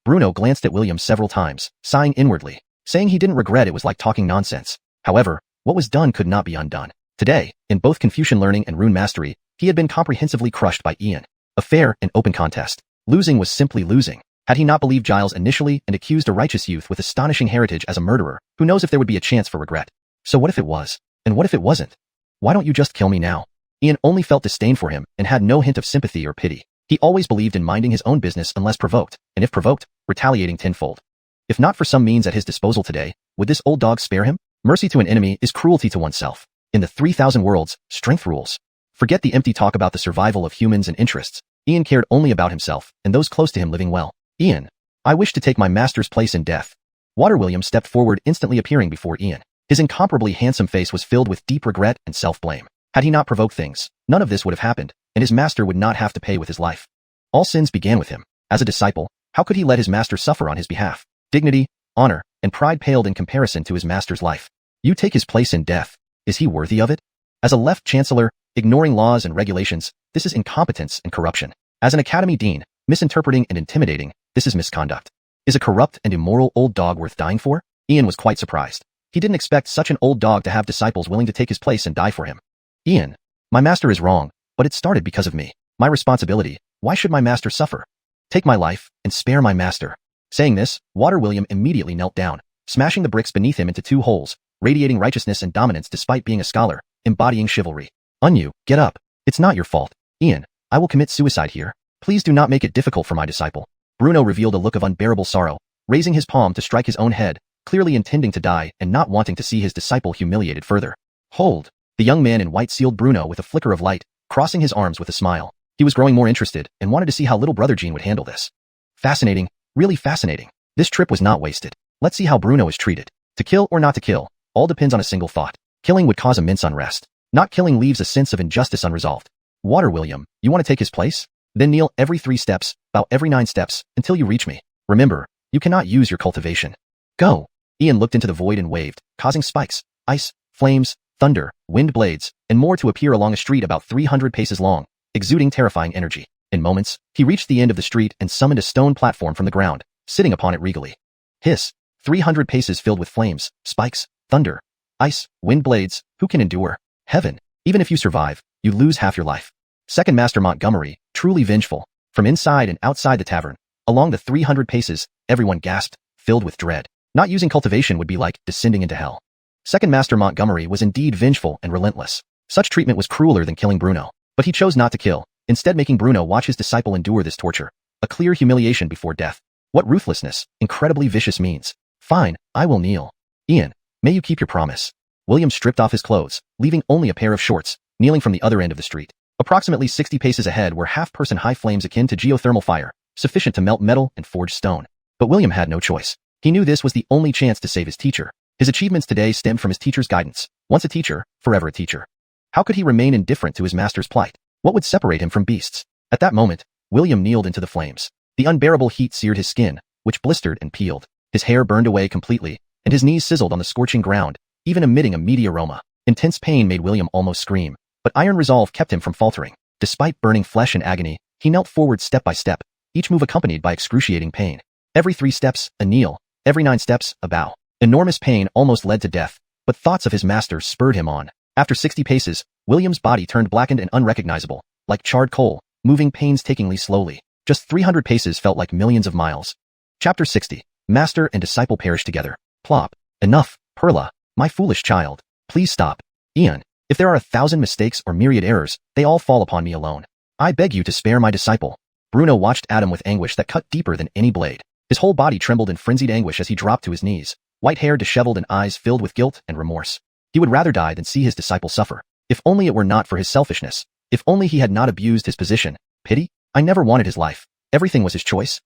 Bruno glanced at William several times, sighing inwardly, saying he didn't regret it was like talking nonsense. However, what was done could not be undone. Today, in both Confucian learning and rune mastery, he had been comprehensively crushed by Ian. A fair and open contest. Losing was simply losing. Had he not believed Giles initially and accused a righteous youth with astonishing heritage as a murderer, who knows if there would be a chance for regret? So what if it was? And what if it wasn't? Why don't you just kill me now? Ian only felt disdain for him and had no hint of sympathy or pity. He always believed in minding his own business unless provoked, and if provoked, retaliating tenfold. If not for some means at his disposal today, would this old dog spare him? Mercy to an enemy is cruelty to oneself. In the 3,000 worlds, strength rules. Forget the empty talk about the survival of humans and interests. Ian cared only about himself and those close to him living well. Ian, I wish to take my master's place in death. Water William stepped forward, instantly appearing before Ian. His incomparably handsome face was filled with deep regret and self-blame. Had he not provoked things, none of this would have happened, and his master would not have to pay with his life. All sins began with him. As a disciple, how could he let his master suffer on his behalf? Dignity, honor, and pride paled in comparison to his master's life. You take his place in death. Is he worthy of it? As a left chancellor, ignoring laws and regulations, this is incompetence and corruption. As an academy dean, misinterpreting and intimidating, this is misconduct. Is a corrupt and immoral old dog worth dying for? Ian was quite surprised. He didn't expect such an old dog to have disciples willing to take his place and die for him. Ian, my master is wrong, but it started because of me. My responsibility. Why should my master suffer? Take my life and spare my master. Saying this, Water William immediately knelt down, smashing the bricks beneath him into two holes, radiating righteousness and dominance despite being a scholar, embodying chivalry. Unyu, get up. It's not your fault. Ian, I will commit suicide here. Please do not make it difficult for my disciple. Bruno revealed a look of unbearable sorrow, raising his palm to strike his own head, clearly intending to die and not wanting to see his disciple humiliated further. Hold. The young man in white sealed Bruno with a flicker of light, crossing his arms with a smile. He was growing more interested and wanted to see how little brother Jean would handle this. Fascinating, really fascinating. This trip was not wasted. Let's see how Bruno is treated. To kill or not to kill, all depends on a single thought. Killing would cause immense unrest. Not killing leaves a sense of injustice unresolved. Water, William, you want to take his place? Then kneel every 3 steps, bow every 9 steps, until you reach me. Remember, you cannot use your cultivation. Go. Ian looked into the void and waved, causing spikes, ice, flames, thunder, wind blades, and more to appear along a street about 300 paces long, exuding terrifying energy. In moments, he reached the end of the street and summoned a stone platform from the ground, sitting upon it regally. Hiss. 300 paces filled with flames, spikes, thunder, ice, wind blades. Who can endure? Heaven. Even if you survive, you lose half your life. Second Master Montgomery, truly vengeful. From inside and outside the tavern, along the 300 paces, everyone gasped, filled with dread. Not using cultivation would be like descending into hell. Second Master Montgomery was indeed vengeful and relentless. Such treatment was crueler than killing Bruno. But he chose not to kill, instead making Bruno watch his disciple endure this torture. A clear humiliation before death. What ruthlessness, incredibly vicious means. Fine, I will kneel. Ian, may you keep your promise. William stripped off his clothes, leaving only a pair of shorts, kneeling from the other end of the street. Approximately 60 paces ahead were half-person high flames akin to geothermal fire, sufficient to melt metal and forge stone. But William had no choice. He knew this was the only chance to save his teacher. His achievements today stemmed from his teacher's guidance. Once a teacher, forever a teacher. How could he remain indifferent to his master's plight? What would separate him from beasts? At that moment, William kneeled into the flames. The unbearable heat seared his skin, which blistered and peeled. His hair burned away completely, and his knees sizzled on the scorching ground, even emitting a meaty aroma. Intense pain made William almost scream, but iron resolve kept him from faltering. Despite burning flesh and agony, he knelt forward step by step, each move accompanied by excruciating pain. Every 3 steps, a kneel. Every 9 steps, a bow. Enormous pain almost led to death, but thoughts of his master spurred him on. After 60 paces, William's body turned blackened and unrecognizable, like charred coal, moving painstakingly slowly. Just 300 paces felt like millions of miles. Chapter 60. Master and disciple perish together. Plop. Enough, Perla, my foolish child. Please stop. Ian, if there are 1,000 mistakes or myriad errors, they all fall upon me alone. I beg you to spare my disciple. Bruno watched Adam with anguish that cut deeper than any blade. His whole body trembled in frenzied anguish as he dropped to his knees, white hair disheveled and eyes filled with guilt and remorse. He would rather die than see his disciple suffer. If only it were not for his selfishness. If only he had not abused his position. Pity? I never wanted his life. Everything was his choice.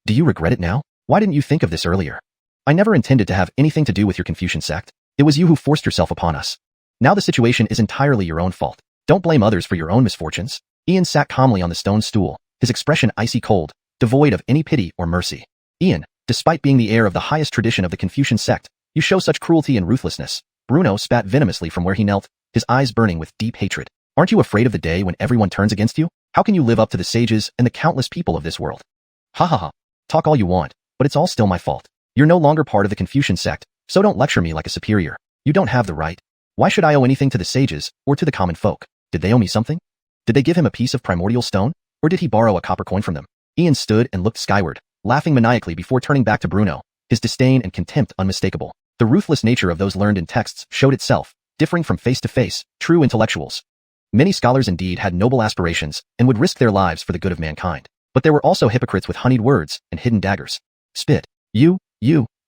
Do you regret it now? Why didn't you think of this earlier? I never intended to have anything to do with your Confucian sect. It was you who forced yourself upon us. Now the situation is entirely your own fault. Don't blame others for your own misfortunes. Ian sat calmly on the stone stool, his expression icy cold, devoid of any pity or mercy. Ian, despite being the heir of the highest tradition of the Confucian sect, you show such cruelty and ruthlessness. Bruno spat venomously from where he knelt, his eyes burning with deep hatred. Aren't you afraid of the day when everyone turns against you? How can you live up to the sages and the countless people of this world? Ha ha ha. Talk all you want, but it's all still my fault. You're no longer part of the Confucian sect, so don't lecture me like a superior. You don't have the right. Why should I owe anything to the sages or to the common folk? Did they owe me something? Did they give him a piece of primordial stone? Or did he borrow a copper coin from them? Ian stood and looked skyward, laughing maniacally before turning back to Bruno, his disdain and contempt unmistakable. The ruthless nature of those learned in texts showed itself, differing from face to face, true intellectuals. Many scholars indeed had noble aspirations and would risk their lives for the good of mankind. But there were also hypocrites with honeyed words and hidden daggers. Spit. You,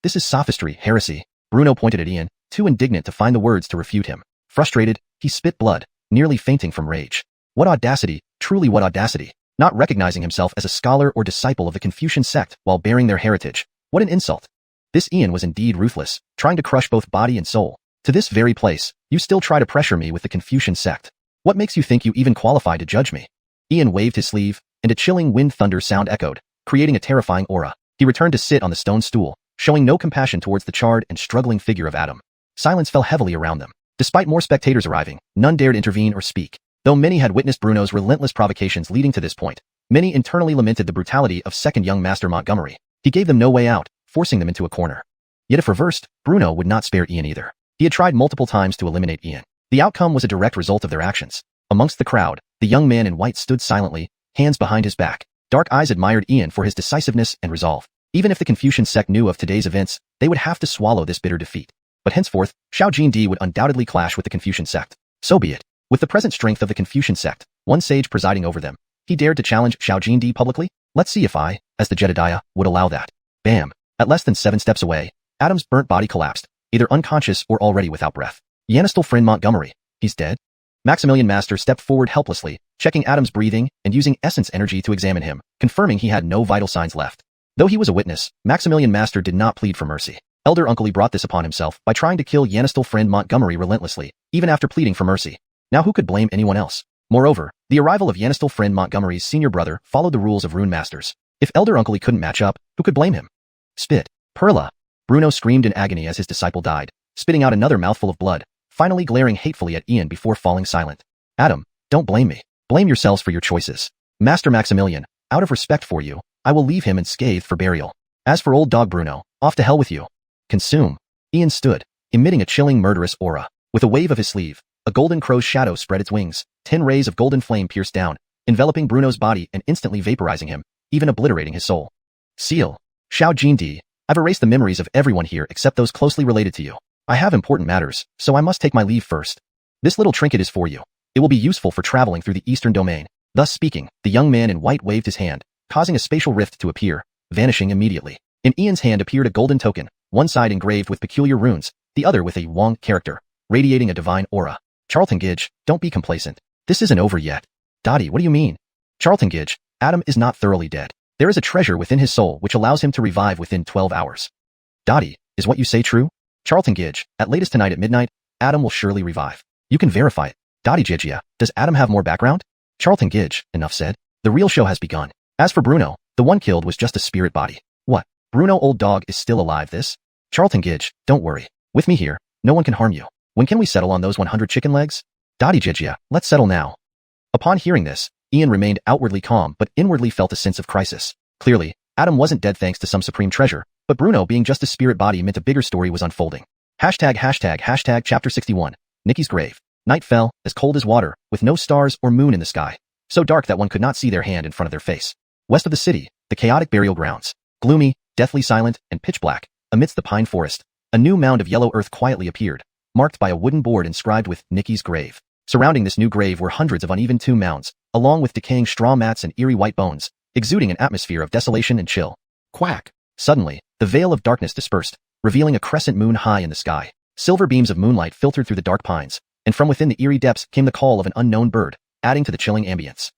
this is sophistry, heresy. Bruno pointed at Ian, too indignant to find the words to refute him. Frustrated, he spit blood, nearly fainting from rage. What audacity, truly what audacity. Not recognizing himself as a scholar or disciple of the Confucian sect while bearing their heritage. What an insult. This Ian was indeed ruthless, trying to crush both body and soul. To this very place, you still try to pressure me with the Confucian sect. What makes you think you even qualify to judge me? Ian waved his sleeve, and a chilling wind thunder sound echoed, creating a terrifying aura. He returned to sit on the stone stool, showing no compassion towards the charred and struggling figure of Adam. Silence fell heavily around them. Despite more spectators arriving, none dared intervene or speak. Though many had witnessed Bruno's relentless provocations leading to this point, many internally lamented the brutality of second young Master Montgomery. He gave them no way out, forcing them into a corner. Yet if reversed, Bruno would not spare Ian either. He had tried multiple times to eliminate Ian. The outcome was a direct result of their actions. Amongst the crowd, the young man in white stood silently, hands behind his back. Dark eyes admired Ian for his decisiveness and resolve. Even if the Confucian sect knew of today's events, they would have to swallow this bitter defeat. But henceforth, Xiao Jin Di would undoubtedly clash with the Confucian sect. So be it. With the present strength of the Confucian sect, one sage presiding over them, he dared to challenge Xiaojin publicly? Let's see if I, as the Jedediah, would allow that. Bam. At less than 7 steps away, Adam's burnt body collapsed, either unconscious or already without breath. Yanistal friend Montgomery. He's dead? Maximilian Master stepped forward helplessly, checking Adam's breathing and using essence energy to examine him, confirming he had no vital signs left. Though he was a witness, Maximilian Master did not plead for mercy. Elder Uncle brought this upon himself by trying to kill Yanistal friend Montgomery relentlessly, even after pleading for mercy. Now who could blame anyone else? Moreover, the arrival of Yanistal friend Montgomery's senior brother followed the rules of Rune Masters. If Elder Uncle couldn't match up, who could blame him? Spit. Perla. Bruno screamed in agony as his disciple died, spitting out another mouthful of blood, finally glaring hatefully at Ian before falling silent. Adam, don't blame me. Blame yourselves for your choices. Master Maximilian, out of respect for you, I will leave him unscathed for burial. As for old dog Bruno, off to hell with you. Consume. Ian stood, emitting a chilling murderous aura. With a wave of his sleeve, a golden crow's shadow spread its wings. 10 rays of golden flame pierced down, enveloping Bruno's body and instantly vaporizing him, even obliterating his soul. Seal. Xiaojin, I've erased the memories of everyone here except those closely related to you. I have important matters, so I must take my leave first. This little trinket is for you. It will be useful for traveling through the eastern domain. Thus speaking, the young man in white waved his hand, causing a spatial rift to appear, vanishing immediately. In Ian's hand appeared a golden token, one side engraved with peculiar runes, the other with a Wong character, radiating a divine aura. Charlton Gidge, don't be complacent. This isn't over yet. Dottie, what do you mean? Charlton Gidge, Adam is not thoroughly dead. There is a treasure within his soul which allows him to revive within 12 hours. Dottie, is what you say true? Charlton Gidge, at latest tonight at midnight, Adam will surely revive. You can verify it. Dottie Gigia, does Adam have more background? Charlton Gidge, enough said. The real show has begun. As for Bruno, the one killed was just a spirit body. What? Bruno old dog is still alive this? Charlton Gidge, don't worry. With me here, no one can harm you. When can we settle on those 100 chicken legs? Dottie Gigia, let's settle now. Upon hearing this, Ian remained outwardly calm but inwardly felt a sense of crisis. Clearly, Adam wasn't dead thanks to some supreme treasure, but Bruno being just a spirit body meant a bigger story was unfolding. Hashtag chapter 61. Nikki's grave. Night fell, as cold as water, with no stars or moon in the sky. So dark that one could not see their hand in front of their face. West of the city, the chaotic burial grounds. Gloomy, deathly silent, and pitch black, amidst the pine forest, a new mound of yellow earth quietly appeared, marked by a wooden board inscribed with Nikki's grave. Surrounding this new grave were hundreds of uneven tomb mounds, along with decaying straw mats and eerie white bones, exuding an atmosphere of desolation and chill. Quack! Suddenly, the veil of darkness dispersed, revealing a crescent moon high in the sky. Silver beams of moonlight filtered through the dark pines, and from within the eerie depths came the call of an unknown bird, adding to the chilling ambience.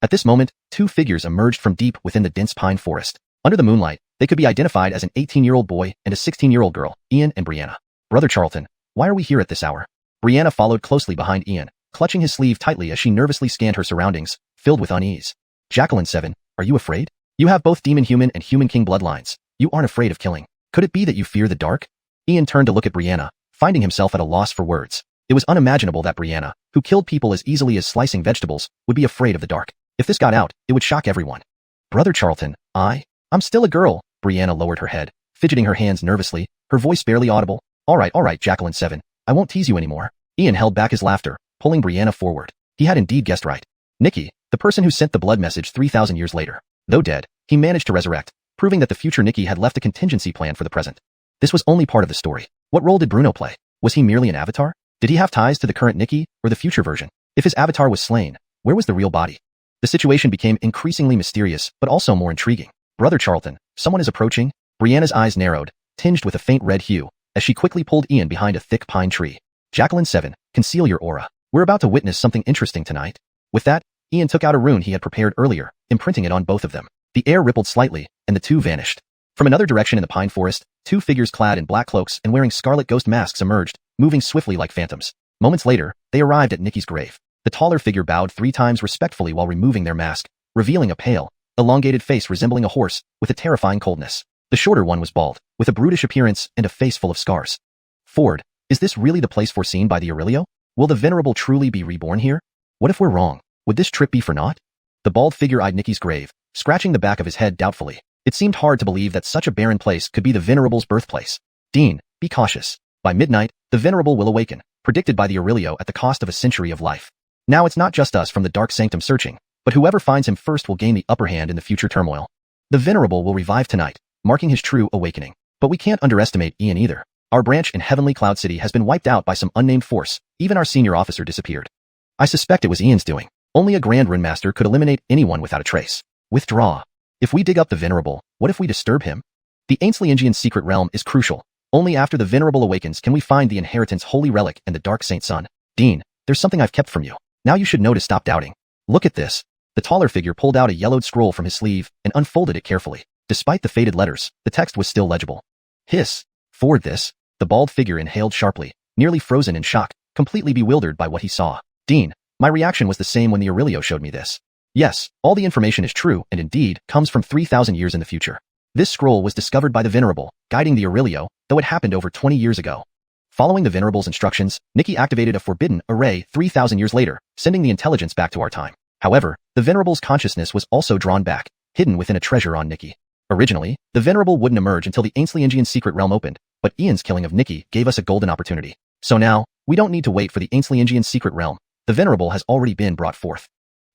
At this moment, 2 figures emerged from deep within the dense pine forest. Under the moonlight, they could be identified as an 18-year-old boy and a 16-year-old girl, Ian and Brianna. Brother Charlton, why are we here at this hour? Brianna followed closely behind Ian, clutching his sleeve tightly as she nervously scanned her surroundings, filled with unease. Jacqueline 7, are you afraid? You have both demon human and human king bloodlines. You aren't afraid of killing. Could it be that you fear the dark? Ian turned to look at Brianna, finding himself at a loss for words. It was unimaginable that Brianna, who killed people as easily as slicing vegetables, would be afraid of the dark. If this got out, it would shock everyone. Brother Charlton, I'm still a girl. Brianna lowered her head, fidgeting her hands nervously, her voice barely audible. All right, Jacqueline 7, I won't tease you anymore. Ian held back his laughter, pulling Brianna forward. He had indeed guessed right. Nikki, the person who sent the blood message 3,000 years later. Though dead, he managed to resurrect, proving that the future Nikki had left a contingency plan for the present. This was only part of the story. What role did Bruno play? Was he merely an avatar? Did he have ties to the current Nikki, or the future version? If his avatar was slain, where was the real body? The situation became increasingly mysterious, but also more intriguing. Brother Charlton, someone is approaching. Brianna's eyes narrowed, tinged with a faint red hue, as she quickly pulled Ian behind a thick pine tree. Jacqueline 7, conceal your aura. We're about to witness something interesting tonight. With that, Ian took out a rune he had prepared earlier, imprinting it on both of them. The air rippled slightly, and the two vanished. From another direction in the pine forest, 2 figures clad in black cloaks and wearing scarlet ghost masks emerged, moving swiftly like phantoms. Moments later, they arrived at Nikki's grave. The taller figure bowed 3 times respectfully while removing their mask, revealing a pale, elongated face resembling a horse, with a terrifying coldness. The shorter one was bald, with a brutish appearance and a face full of scars. Ford, is this really the place foreseen by the Aurelio? Will the Venerable truly be reborn here? What if we're wrong? Would this trip be for naught? The bald figure eyed Nikki's grave, scratching the back of his head doubtfully. It seemed hard to believe that such a barren place could be the Venerable's birthplace. Dean, be cautious. By midnight, the Venerable will awaken, predicted by the Aurelio at the cost of a century of life. Now it's not just us from the dark sanctum searching, but whoever finds him first will gain the upper hand in the future turmoil. The Venerable will revive tonight, marking his true awakening. But we can't underestimate Ian either. Our branch in Heavenly Cloud City has been wiped out by some unnamed force, Even our senior officer disappeared. I suspect it was Ian's doing. Only a Grand Rune Master could eliminate anyone without a trace. Withdraw. If we dig up the Venerable, what if we disturb him? The Xianxian secret realm is crucial. Only after the Venerable awakens can we find the Inheritance Holy Relic and the Dark Saint Sun. Dean, there's something I've kept from you. Now you should know to stop doubting. Look at this. The taller figure pulled out a yellowed scroll from his sleeve and unfolded it carefully. Despite the faded letters, the text was still legible. Hiss. Forward this. The bald figure inhaled sharply, nearly frozen in shock, completely bewildered by what he saw. Dean, my reaction was the same when the Aurelio showed me this. Yes, all the information is true and indeed comes from 3,000 years in the future. This scroll was discovered by the Venerable, guiding the Aurelio, though it happened over 20 years ago. Following the Venerable's instructions, Nikki activated a forbidden array 3,000 years later, sending the intelligence back to our time. However, the Venerable's consciousness was also drawn back, hidden within a treasure on Nikki. Originally, the Venerable wouldn't emerge until the Xianxian secret realm opened, but Ian's killing of Nikki gave us a golden opportunity. So now, we don't need to wait for the Xianxian secret realm. The Venerable has already been brought forth.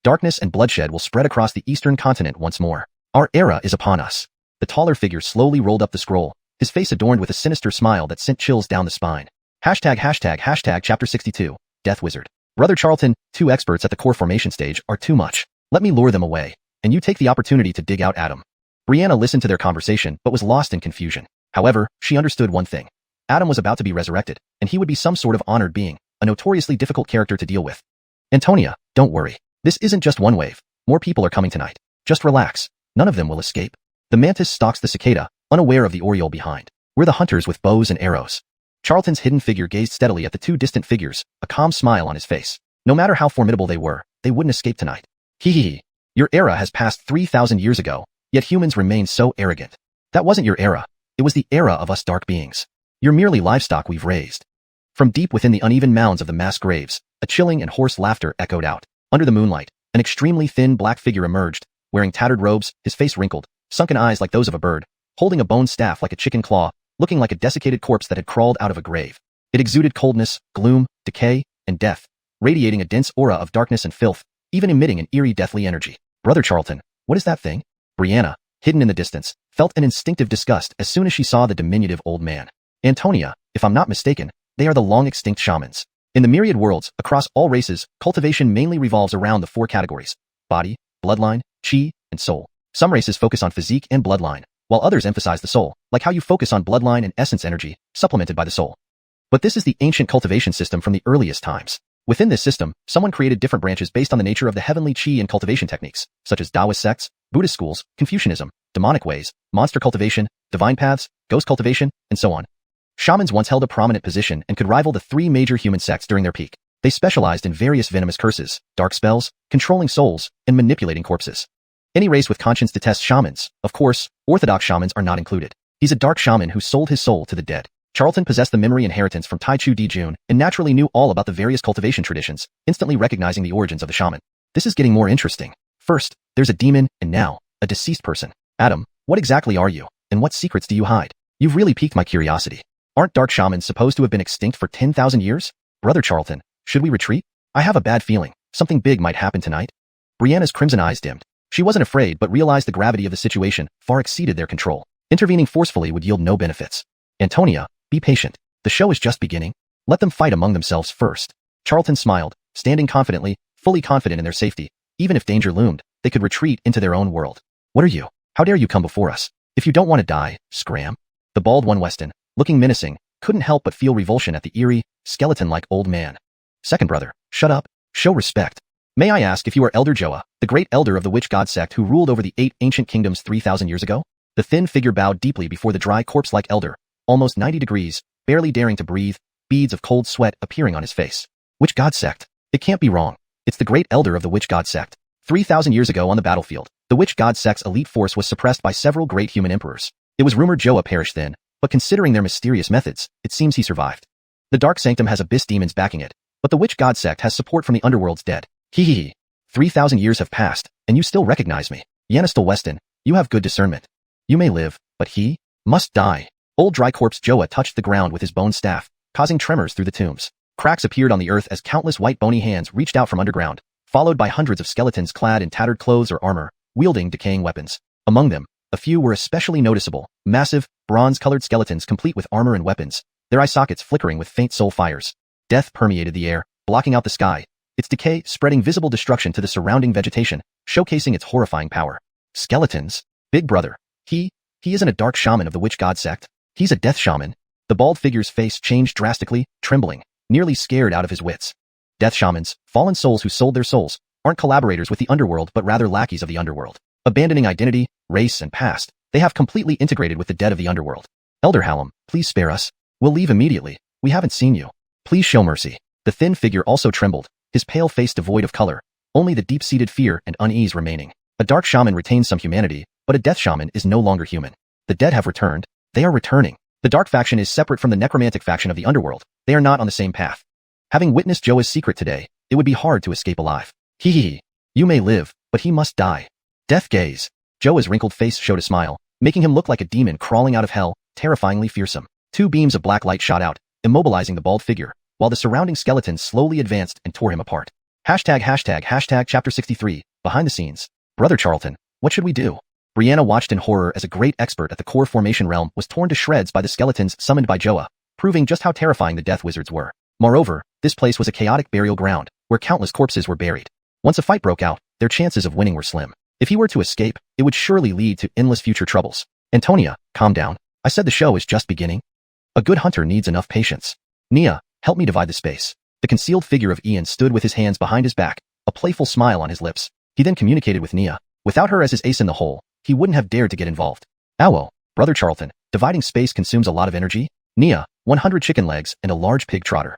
Darkness and bloodshed will spread across the eastern continent once more. Our era is upon us. The taller figure slowly rolled up the scroll, his face adorned with a sinister smile that sent chills down the spine. ####Chapter 62, Death Wizard. Brother Charlton, 2 experts at the core formation stage are too much. Let me lure them away, and you take the opportunity to dig out Adam. Brianna listened to their conversation but was lost in confusion. However, she understood one thing. Adam was about to be resurrected, and he would be some sort of honored being, a notoriously difficult character to deal with. Antonia, don't worry. This isn't just one wave. More people are coming tonight. Just relax. None of them will escape. The mantis stalks the cicada, unaware of the oriole behind. We're the hunters with bows and arrows. Charlton's hidden figure gazed steadily at the 2 distant figures, a calm smile on his face. No matter how formidable they were, they wouldn't escape tonight. Hee. Your era has passed 3,000 years ago, yet humans remain so arrogant. That wasn't your era. It was the era of us dark beings. You're merely livestock we've raised. From deep within the uneven mounds of the mass graves, a chilling and hoarse laughter echoed out. Under the moonlight, an extremely thin black figure emerged, wearing tattered robes, his face wrinkled, sunken eyes like those of a bird, holding a bone staff like a chicken claw, looking like a desiccated corpse that had crawled out of a grave. It exuded coldness, gloom, decay, and death, radiating a dense aura of darkness and filth, even emitting an eerie deathly energy. Brother Charlton, what is that thing? Brianna, hidden in the distance, felt an instinctive disgust as soon as she saw the diminutive old man. Antonia, if I'm not mistaken, they are the long-extinct shamans. In the myriad worlds, across all races, cultivation mainly revolves around the 4 categories: body, bloodline, chi, and soul. Some races focus on physique and bloodline, while others emphasize the soul, like how you focus on bloodline and essence energy, supplemented by the soul. But this is the ancient cultivation system from the earliest times. Within this system, someone created different branches based on the nature of the heavenly chi and cultivation techniques, such as Taoist sects, Buddhist schools, Confucianism, demonic ways, monster cultivation, divine paths, ghost cultivation, and so on. Shamans once held a prominent position and could rival the 3 major human sects during their peak. They specialized in various venomous curses, dark spells, controlling souls, and manipulating corpses. Any race with conscience detests shamans. Of course, orthodox shamans are not included. He's a dark shaman who sold his soul to the dead. Charlton possessed the memory inheritance from Tai Chu Di Jun and naturally knew all about the various cultivation traditions, instantly recognizing the origins of the shaman. This is getting more interesting. First, there's a demon, and now, a deceased person. Adam, what exactly are you, and what secrets do you hide? You've really piqued my curiosity. Aren't dark shamans supposed to have been extinct for 10,000 years? Brother Charlton, should we retreat? I have a bad feeling. Something big might happen tonight. Brianna's crimson eyes dimmed. She wasn't afraid but realized the gravity of the situation far exceeded their control. Intervening forcefully would yield no benefits. Antonia, be patient. The show is just beginning. Let them fight among themselves first. Charlton smiled, standing confidently, fully confident in their safety. Even if danger loomed, they could retreat into their own world. What are you? How dare you come before us? If you don't want to die, scram. The bald one Weston, looking menacing, couldn't help but feel revulsion at the eerie, skeleton-like old man. Second brother, shut up. Show respect. May I ask if you are Elder Joa, the great elder of the witch god sect who ruled over the 8 ancient kingdoms 3,000 years ago? The thin figure bowed deeply before the dry corpse-like elder, almost 90 degrees, barely daring to breathe, beads of cold sweat appearing on his face. Witch god sect? It can't be wrong. It's the great elder of the witch god sect. 3,000 years ago on the battlefield, the witch god sect's elite force was suppressed by several great human emperors. It was rumored Joa perished then, but considering their mysterious methods, it seems he survived. The Dark Sanctum has abyss demons backing it, but the witch god sect has support from the underworld's dead. Hee. 3,000 years have passed, and you still recognize me. Yanistel Weston, you have good discernment. You may live, but he must die. Old dry corpse Joa touched the ground with his bone staff, causing tremors through the tombs. Cracks appeared on the earth as countless white bony hands reached out from underground, followed by hundreds of skeletons clad in tattered clothes or armor, wielding decaying weapons. Among them, a few were especially noticeable, massive, bronze-colored skeletons complete with armor and weapons, their eye sockets flickering with faint soul fires. Death permeated the air, blocking out the sky, its decay spreading visible destruction to the surrounding vegetation, showcasing its horrifying power. Skeletons? Big brother. He isn't a dark shaman of the witch god sect. He's a death shaman. The bald figure's face changed drastically, trembling, nearly scared out of his wits. Death shamans, fallen souls who sold their souls, aren't collaborators with the underworld but rather lackeys of the underworld. Abandoning identity, race, and past, they have completely integrated with the dead of the underworld. Elder Hallam, please spare us. We'll leave immediately. We haven't seen you. Please show mercy. The thin figure also trembled, his pale face devoid of color, only the deep-seated fear and unease remaining. A dark shaman retains some humanity, but a death shaman is no longer human. The dead have returned. They are returning. The dark faction is separate from the necromantic faction of the underworld. They are not on the same path. Having witnessed Joa's secret today, it would be hard to escape alive. Hee. You may live, but he must die. Death gaze. Joa's wrinkled face showed a smile, making him look like a demon crawling out of hell, terrifyingly fearsome. Two beams of black light shot out, immobilizing the bald figure, while the surrounding skeletons slowly advanced and tore him apart. Hashtag chapter 63, behind the scenes. Brother Charlton, what should we do? Brianna watched in horror as a great expert at the core formation realm was torn to shreds by the skeletons summoned by Joa, proving just how terrifying the death wizards were. Moreover, this place was a chaotic burial ground, where countless corpses were buried. Once a fight broke out, their chances of winning were slim. If he were to escape, it would surely lead to endless future troubles. Antonia, calm down. I said the show is just beginning. A good hunter needs enough patience. Nia, help me divide the space. The concealed figure of Ian stood with his hands behind his back, a playful smile on his lips. He then communicated with Nia. Without her as his ace in the hole, he wouldn't have dared to get involved. Owo, Brother Charlton, dividing space consumes a lot of energy? Nia, 100 chicken legs and a large pig trotter.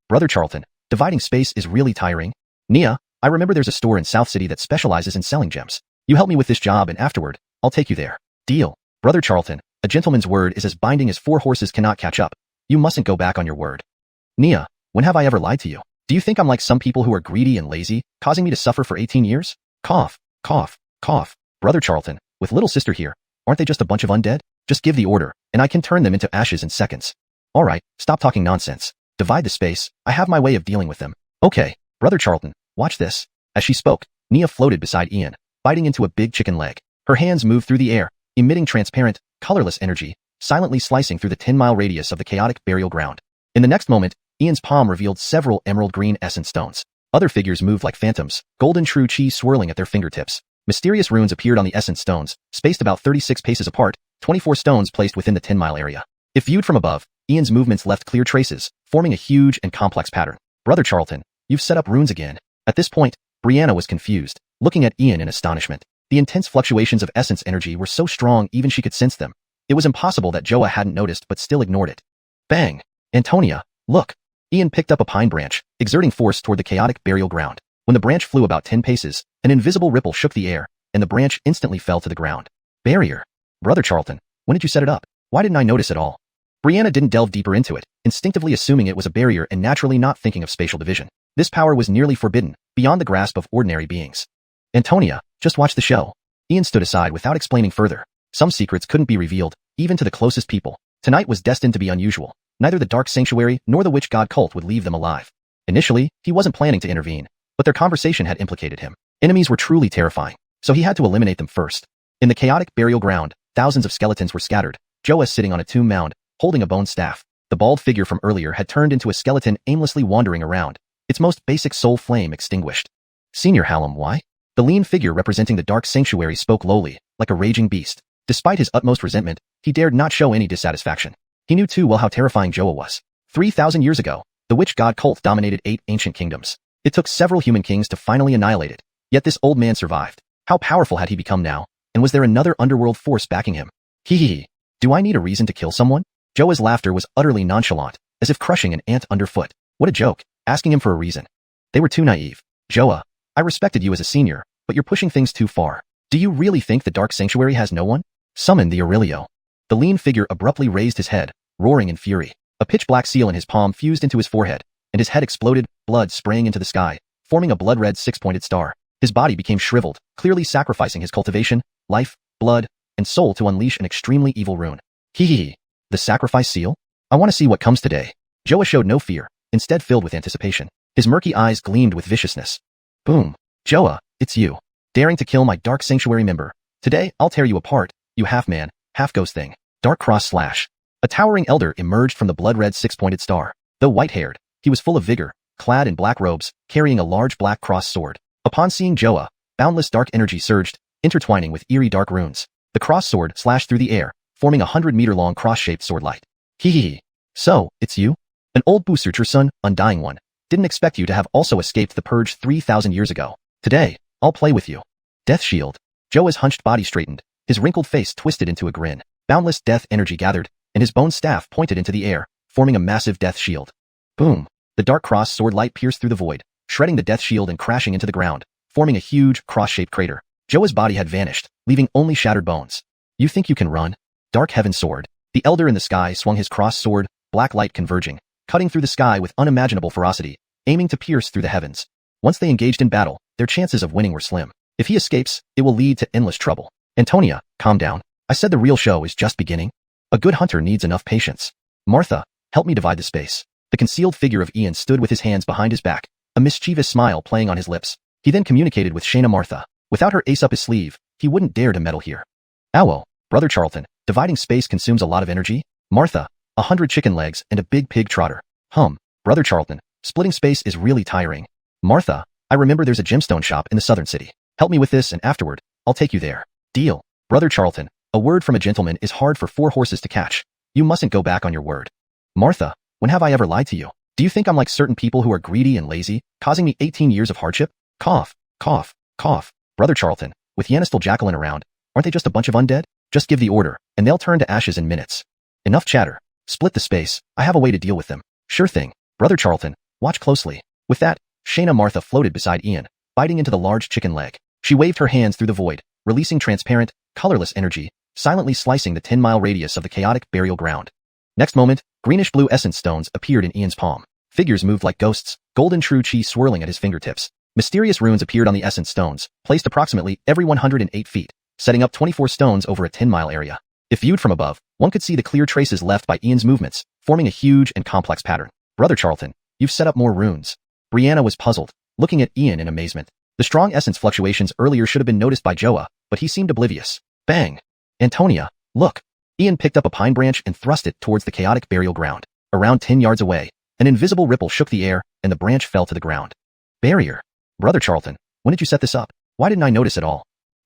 Brother Charlton, dividing space is really tiring. Nia, I remember there's a store in South City that specializes in selling gems. You help me with this job and afterward, I'll take you there. Deal. Brother Charlton, a gentleman's word is as binding as 4 horses cannot catch up. You mustn't go back on your word. Nia, when have I ever lied to you? Do you think I'm like some people who are greedy and lazy, causing me to suffer for 18 years? Cough, cough, cough. Brother Charlton, with little sister here, aren't they just a bunch of undead? Just give the order, and I can turn them into ashes in seconds. Alright, stop talking nonsense. Divide the space, I have my way of dealing with them. Okay, Brother Charlton, watch this. As she spoke, Nia floated beside Ian, biting into a big chicken leg. Her hands moved through the air, emitting transparent, colorless energy, silently slicing through the 10-mile radius of the chaotic burial ground. In the next moment, Ian's palm revealed several emerald green essence stones. Other figures moved like phantoms, golden true chi swirling at their fingertips. Mysterious runes appeared on the essence stones, spaced about 36 paces apart, 24 stones placed within the 10-mile area. If viewed from above, Ian's movements left clear traces, forming a huge and complex pattern. Brother Charlton, you've set up runes again. At this point, Brianna was confused, looking at Ian in astonishment. The intense fluctuations of essence energy were so strong even she could sense them. It was impossible that Joa hadn't noticed but still ignored it. Bang! Antonia, look! Ian picked up a pine branch, exerting force toward the chaotic burial ground. When the branch flew about 10 paces, an invisible ripple shook the air, and the branch instantly fell to the ground. Barrier. Brother Charlton, when did you set it up? Why didn't I notice at all? Brianna didn't delve deeper into it, instinctively assuming it was a barrier and naturally not thinking of spatial division. This power was nearly forbidden, beyond the grasp of ordinary beings. Antonia, just watch the show. Ian stood aside without explaining further. Some secrets couldn't be revealed, even to the closest people. Tonight was destined to be unusual. Neither the Dark Sanctuary nor the Witch God cult would leave them alive. Initially, he wasn't planning to intervene, but their conversation had implicated him. Enemies were truly terrifying, so he had to eliminate them first. In the chaotic burial ground, thousands of skeletons were scattered, Joa sitting on a tomb mound, holding a bone staff. The bald figure from earlier had turned into a skeleton aimlessly wandering around, its most basic soul flame extinguished. Senior Hallam, why? The lean figure representing the Dark Sanctuary spoke lowly, like a raging beast. Despite his utmost resentment, he dared not show any dissatisfaction. He knew too well how terrifying Joa was. 3,000 years ago, the Witch God cult dominated 8 ancient kingdoms. It took several human kings to finally annihilate it, yet this old man survived. How powerful had he become now, and was there another underworld force backing him? Hee. Do I need a reason to kill someone? Joa's laughter was utterly nonchalant, as if crushing an ant underfoot. What a joke, asking him for a reason. They were too naive. Joa, I respected you as a senior, but you're pushing things too far. Do you really think the Dark Sanctuary has no one? Summon the Aurelio. The lean figure abruptly raised his head, roaring in fury. A pitch-black seal in his palm fused into his forehead, and his head exploded, blood spraying into the sky, forming a blood-red 6-pointed star. His body became shriveled, clearly sacrificing his cultivation, life, blood, and soul to unleash an extremely evil rune. Hee. The sacrifice seal? I want to see what comes today. Joa showed no fear, instead filled with anticipation. His murky eyes gleamed with viciousness. Boom. Joa, it's you. Daring to kill my Dark Sanctuary member. Today, I'll tear you apart, you half-man, half-ghost thing. Dark cross slash. A towering elder emerged from the blood-red 6-pointed star. Though white-haired, He was full of vigor, clad in black robes, carrying a large black cross sword. Upon seeing Joa, boundless dark energy surged, intertwining with eerie dark runes. The cross sword slashed through the air, forming a 100-meter-long cross-shaped sword light. Hee. So, it's you? An old Busucher son, undying one. Didn't expect you to have also escaped the purge 3,000 years ago. Today, I'll play with you. Death shield. Joa's hunched body straightened, his wrinkled face twisted into a grin. Boundless death energy gathered, and his bone staff pointed into the air, forming a massive death shield. Boom. The dark cross sword light pierced through the void, shredding the death shield and crashing into the ground, forming a huge, cross-shaped crater. Joa's body had vanished, leaving only shattered bones. You think you can run? Dark Heaven Sword. The Elder in the sky swung his cross sword, black light converging, cutting through the sky with unimaginable ferocity, aiming to pierce through the heavens. Once they engaged in battle, their chances of winning were slim. If he escapes, it will lead to endless trouble. Antonia, calm down. I said the real show is just beginning. A good hunter needs enough patience. Martha, help me divide the space. The concealed figure of Ian stood with his hands behind his back, a mischievous smile playing on his lips. He then communicated with Shayna Martha. Without her ace up his sleeve, he wouldn't dare to meddle here. Owo, Brother Charlton, dividing space consumes a lot of energy? Martha, 100 chicken legs and a big pig trotter. Brother Charlton, splitting space is really tiring. Martha, I remember there's a gemstone shop in the southern city. Help me with this and afterward, I'll take you there. Deal. Brother Charlton, a word from a gentleman is hard for 4 horses to catch. You mustn't go back on your word. Martha, when have I ever lied to you? Do you think I'm like certain people who are greedy and lazy, causing me 18 years of hardship? Cough, cough, cough. Brother Charlton, with Yanistel Jacqueline around, aren't they just a bunch of undead? Just give the order, and they'll turn to ashes in minutes. Enough chatter. Split the space. I have a way to deal with them. Sure thing. Brother Charlton, watch closely. With that, Shayna Martha floated beside Ian, biting into the large chicken leg. She waved her hands through the void, releasing transparent, colorless energy, silently slicing the 10-mile radius of the chaotic burial ground. Next moment, greenish-blue essence stones appeared in Ian's palm. Figures moved like ghosts, golden true chi swirling at his fingertips. Mysterious runes appeared on the essence stones, placed approximately every 108 feet, setting up 24 stones over a 10-mile area. If viewed from above, one could see the clear traces left by Ian's movements, forming a huge and complex pattern. Brother Charlton, you've set up more runes. Brianna was puzzled, looking at Ian in amazement. The strong essence fluctuations earlier should have been noticed by Joa, but he seemed oblivious. Bang! Antonia, look! Ian picked up a pine branch and thrust it towards the chaotic burial ground. Around 10 yards away, an invisible ripple shook the air, and the branch fell to the ground. Barrier. Brother Charlton, when did you set this up? Why didn't I notice at all?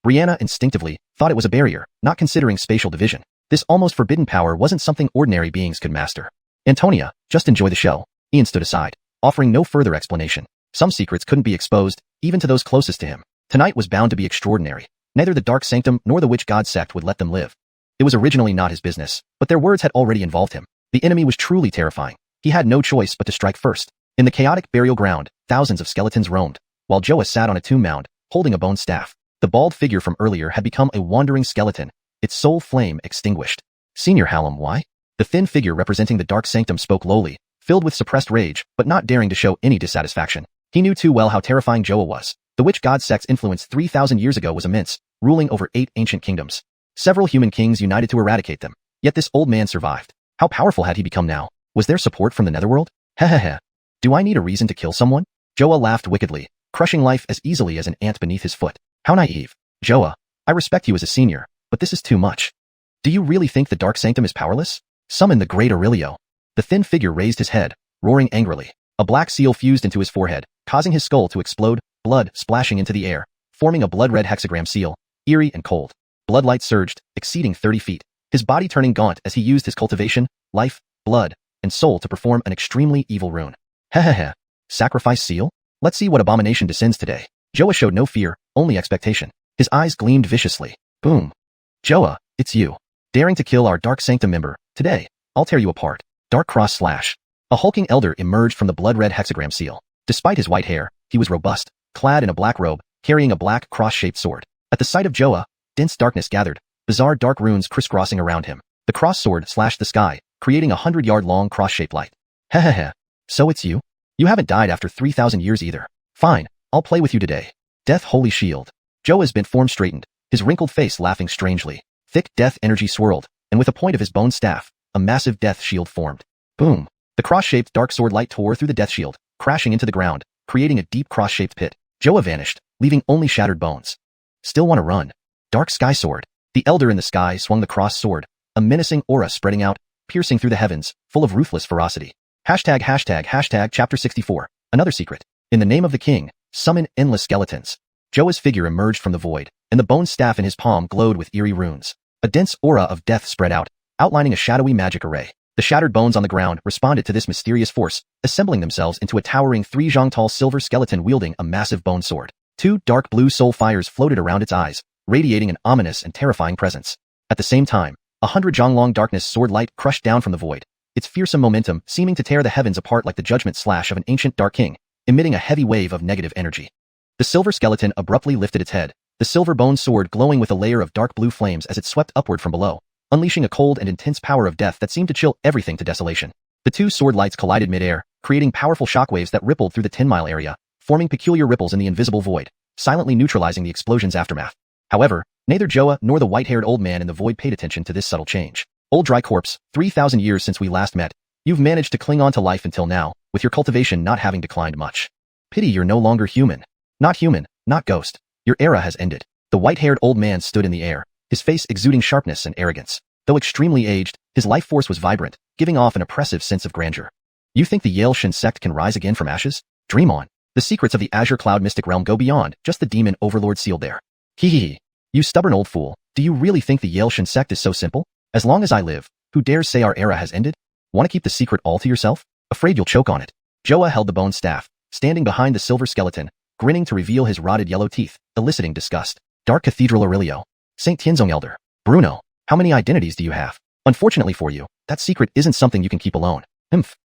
Brianna instinctively thought it was a barrier, not considering spatial division. This almost forbidden power wasn't something ordinary beings could master. Antonia, just enjoy the show. Ian stood aside, offering no further explanation. Some secrets couldn't be exposed, even to those closest to him. Tonight was bound to be extraordinary. Neither the Dark Sanctum nor the Witch God sect would let them live. It was originally not his business, but their words had already involved him. The enemy was truly terrifying. He had no choice but to strike first. In the chaotic burial ground, thousands of skeletons roamed, while Joa sat on a tomb mound, holding a bone staff. The bald figure from earlier had become a wandering skeleton, its soul flame extinguished. Senior Hallam, why? The thin figure representing the Dark Sanctum spoke lowly, filled with suppressed rage, but not daring to show any dissatisfaction. He knew too well how terrifying Joa was. The Witch God sect's influence 3,000 years ago was immense, ruling over 8 ancient kingdoms. Several human kings united to eradicate them, yet this old man survived. How powerful had he become now? Was there support from the Netherworld? Heh. Do I need a reason to kill someone? Joa laughed wickedly, crushing life as easily as an ant beneath his foot. How naive. Joa, I respect you as a senior, but this is too much. Do you really think the Dark Sanctum is powerless? Summon the Great Aurelio. The thin figure raised his head, roaring angrily. A black seal fused into his forehead, causing his skull to explode, blood splashing into the air, forming a blood-red hexagram seal, eerie and cold. Blood light surged, exceeding 30 feet, his body turning gaunt as he used his cultivation, life, blood, and soul to perform an extremely evil rune. Heh. Sacrifice seal? Let's see what abomination descends today. Joa showed no fear, only expectation. His eyes gleamed viciously. Boom. Joa, it's you. Daring to kill our Dark Sanctum member. Today, I'll tear you apart. Dark cross slash. A hulking elder emerged from the blood-red hexagram seal. Despite his white hair, he was robust, clad in a black robe, carrying a black cross-shaped sword. At the sight of Joa, dense darkness gathered, bizarre dark runes crisscrossing around him. The cross sword slashed the sky, creating a 100-yard-long cross-shaped light. Heh. So it's you? You haven't died after 3,000 years either. Fine, I'll play with you today. Death Holy Shield. Joa's bent form straightened, his wrinkled face laughing strangely. Thick death energy swirled, and with a point of his bone staff, a massive death shield formed. Boom. The cross-shaped dark sword light tore through the death shield, crashing into the ground, creating a deep cross-shaped pit. Joa vanished, leaving only shattered bones. Still want to run? Dark Sky Sword. The elder in the sky swung the cross sword, a menacing aura spreading out, piercing through the heavens, full of ruthless ferocity. Chapter 64. Another secret. In the name of the king, summon endless skeletons. Joa's figure emerged from the void, and the bone staff in his palm glowed with eerie runes. A dense aura of death spread out, outlining a shadowy magic array. The shattered bones on the ground responded to this mysterious force, assembling themselves into a towering 3-zhang-tall silver skeleton wielding a massive bone sword. 2 dark blue soul fires floated around its eyes, radiating an ominous and terrifying presence. At the same time, 100-zhang-long darkness sword light crushed down from the void, its fearsome momentum seeming to tear the heavens apart like the judgment slash of an ancient dark king, emitting a heavy wave of negative energy. The silver skeleton abruptly lifted its head, the silver bone sword glowing with a layer of dark blue flames as it swept upward from below, unleashing a cold and intense power of death that seemed to chill everything to desolation. The 2 sword lights collided midair, creating powerful shockwaves that rippled through the 10-mile area, forming peculiar ripples in the invisible void, silently neutralizing the explosion's aftermath. However, neither Joa nor the white-haired old man in the void paid attention to this subtle change. Old dry corpse, 3,000 years since we last met, you've managed to cling on to life until now, with your cultivation not having declined much. Pity you're no longer human. Not human, not ghost. Your era has ended. The white-haired old man stood in the air, his face exuding sharpness and arrogance. Though extremely aged, his life force was vibrant, giving off an oppressive sense of grandeur. You think the Xiuxian sect can rise again from ashes? Dream on. The secrets of the Azure Cloud Mystic Realm go beyond just the demon overlord sealed there. Hee. You stubborn old fool, do you really think the Xiuxian sect is so simple? As long as I live, who dares say our era has ended? Want to keep the secret all to yourself? Afraid you'll choke on it. Joa held the bone staff, standing behind the silver skeleton, grinning to reveal his rotted yellow teeth, eliciting disgust. Dark Cathedral Aurelio. Saint Tianzong Elder. Bruno. How many identities do you have? Unfortunately for you, that secret isn't something you can keep alone.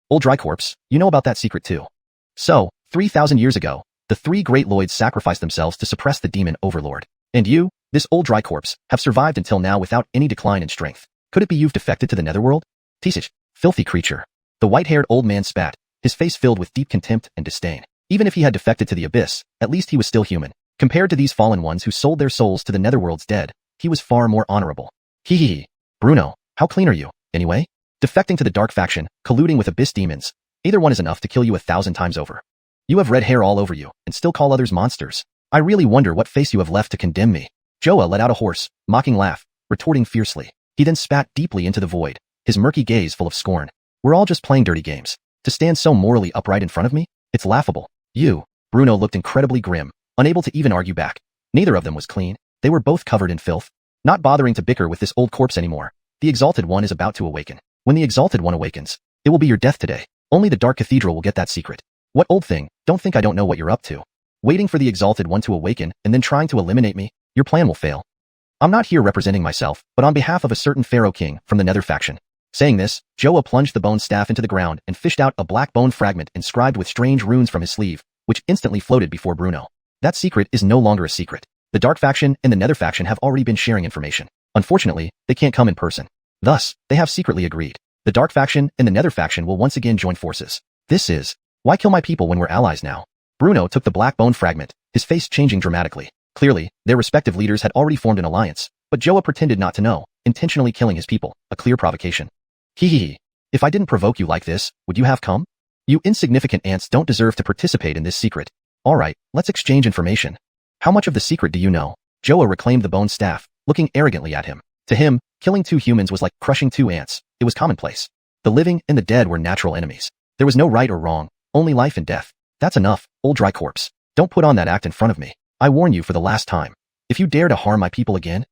Old dry corpse, you know about that secret too. So, 3,000 years ago, the 3 great Lloyds sacrificed themselves to suppress the demon overlord. And you, this old dry corpse, have survived until now without any decline in strength. Could it be you've defected to the netherworld? Tisich, filthy creature. The white-haired old man spat, his face filled with deep contempt and disdain. Even if he had defected to the abyss, at least he was still human. Compared to these fallen ones who sold their souls to the netherworld's dead, he was far more honorable. Hee. Bruno, how clean are you, anyway? Defecting to the dark faction, colluding with abyss demons. Either one is enough to kill you 1,000 times over. You have red hair all over you, and still call others monsters. I really wonder what face you have left to condemn me. Joa let out a hoarse, mocking laugh, retorting fiercely. He then spat deeply into the void, his murky gaze full of scorn. We're all just playing dirty games. To stand so morally upright in front of me? It's laughable. You. Bruno looked incredibly grim, unable to even argue back. Neither of them was clean. They were both covered in filth. Not bothering to bicker with this old corpse anymore, the Exalted One is about to awaken. When the Exalted One awakens, it will be your death today. Only the Dark Cathedral will get that secret. What old thing, don't think I don't know what you're up to. Waiting for the Exalted One to awaken and then trying to eliminate me, your plan will fail. I'm not here representing myself, but on behalf of a certain Pharaoh King from the Nether faction. Saying this, Joa plunged the bone staff into the ground and fished out a black bone fragment inscribed with strange runes from his sleeve, which instantly floated before Bruno. That secret is no longer a secret. The Dark faction and the Nether faction have already been sharing information. Unfortunately, they can't come in person. Thus, they have secretly agreed. The Dark faction and the Nether faction will once again join forces. This is, why kill my people when we're allies now? Bruno took the black bone fragment, his face changing dramatically. Clearly, their respective leaders had already formed an alliance, but Joa pretended not to know, intentionally killing his people, a clear provocation. Hee. If I didn't provoke you like this, would you have come? You insignificant ants don't deserve to participate in this secret. Alright, let's exchange information. How much of the secret do you know? Joa reclaimed the bone staff, looking arrogantly at him. To him, killing 2 humans was like crushing 2 ants. It was commonplace. The living and the dead were natural enemies. There was no right or wrong, only life and death. That's enough, old dry corpse. Don't put on that act in front of me. I warn you for the last time. If you dare to harm my people again,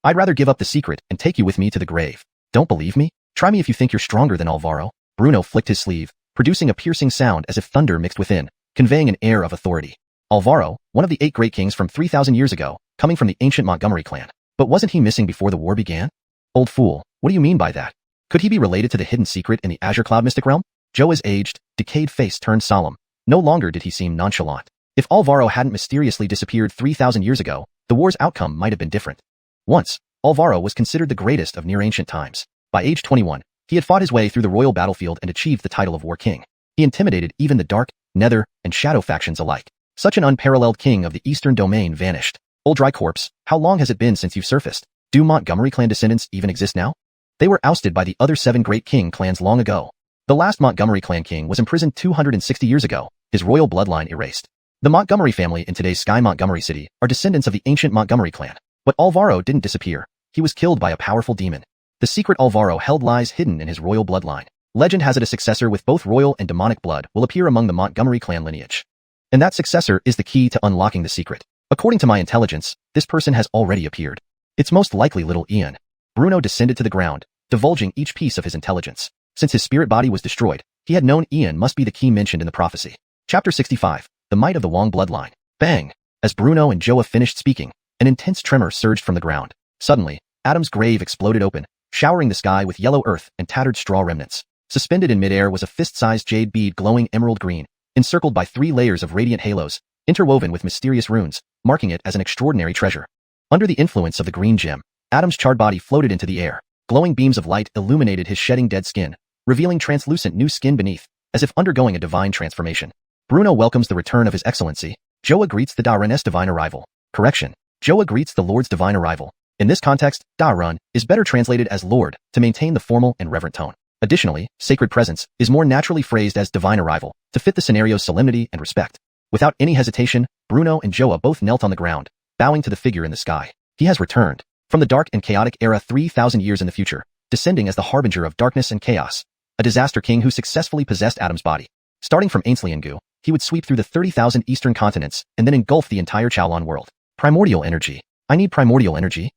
I'd rather give up the secret and take you with me to the grave. Don't believe me? Try me if you think you're stronger than Alvaro. Bruno flicked his sleeve, producing a piercing sound as if thunder mixed within, conveying an air of authority. Alvaro, one of the 8 great kings from 3,000 years ago, coming from the ancient Montgomery clan. But wasn't he missing before the war began? Old fool, what do you mean by that? Could he be related to the hidden secret in the Azure Cloud Mystic Realm? Joa's aged, decayed face turned solemn. No longer did he seem nonchalant. If Alvaro hadn't mysteriously disappeared 3,000 years ago, the war's outcome might have been different. Once, Alvaro was considered the greatest of near-ancient times. By age 21, he had fought his way through the royal battlefield and achieved the title of War King. He intimidated even the Dark, Nether, and Shadow factions alike. Such an unparalleled king of the Eastern Domain vanished. Old dry corpse, how long has it been since you've surfaced? Do Montgomery clan descendants even exist now? They were ousted by the other 7 great king clans long ago. The last Montgomery clan king was imprisoned 260 years ago, his royal bloodline erased. The Montgomery family in today's Sky Montgomery City are descendants of the ancient Montgomery clan. But Alvaro didn't disappear. He was killed by a powerful demon. The secret Alvaro held lies hidden in his royal bloodline. Legend has it a successor with both royal and demonic blood will appear among the Montgomery clan lineage. And that successor is the key to unlocking the secret. According to my intelligence, this person has already appeared. It's most likely little Ian. Bruno descended to the ground, divulging each piece of his intelligence. Since his spirit body was destroyed, he had known Ian must be the key mentioned in the prophecy. Chapter 65. The Might of the Wong Bloodline. Bang! As Bruno and Joa finished speaking, an intense tremor surged from the ground. Suddenly, Adam's grave exploded open, showering the sky with yellow earth and tattered straw remnants. Suspended in midair was a fist-sized jade bead glowing emerald green, encircled by 3 layers of radiant halos, interwoven with mysterious runes, marking it as an extraordinary treasure. Under the influence of the green gem, Adam's charred body floated into the air. Glowing beams of light illuminated his shedding dead skin, revealing translucent new skin beneath, as if undergoing a divine transformation. Bruno welcomes the return of His Excellency. Joa greets the Daren's divine arrival. Correction. Joa greets the Lord's divine arrival. In this context, Daren is better translated as Lord to maintain the formal and reverent tone. Additionally, sacred presence is more naturally phrased as divine arrival to fit the scenario's solemnity and respect. Without any hesitation, Bruno and Joa both knelt on the ground, bowing to the figure in the sky. He has returned from the dark and chaotic era 3,000 years in the future, descending as the harbinger of darkness and chaos, a disaster king who successfully possessed Adam's body. Starting from Ainsliangu, he would sweep through the 30,000 eastern continents and then engulf the entire Canglan world. Primordial energy. I need primordial energy.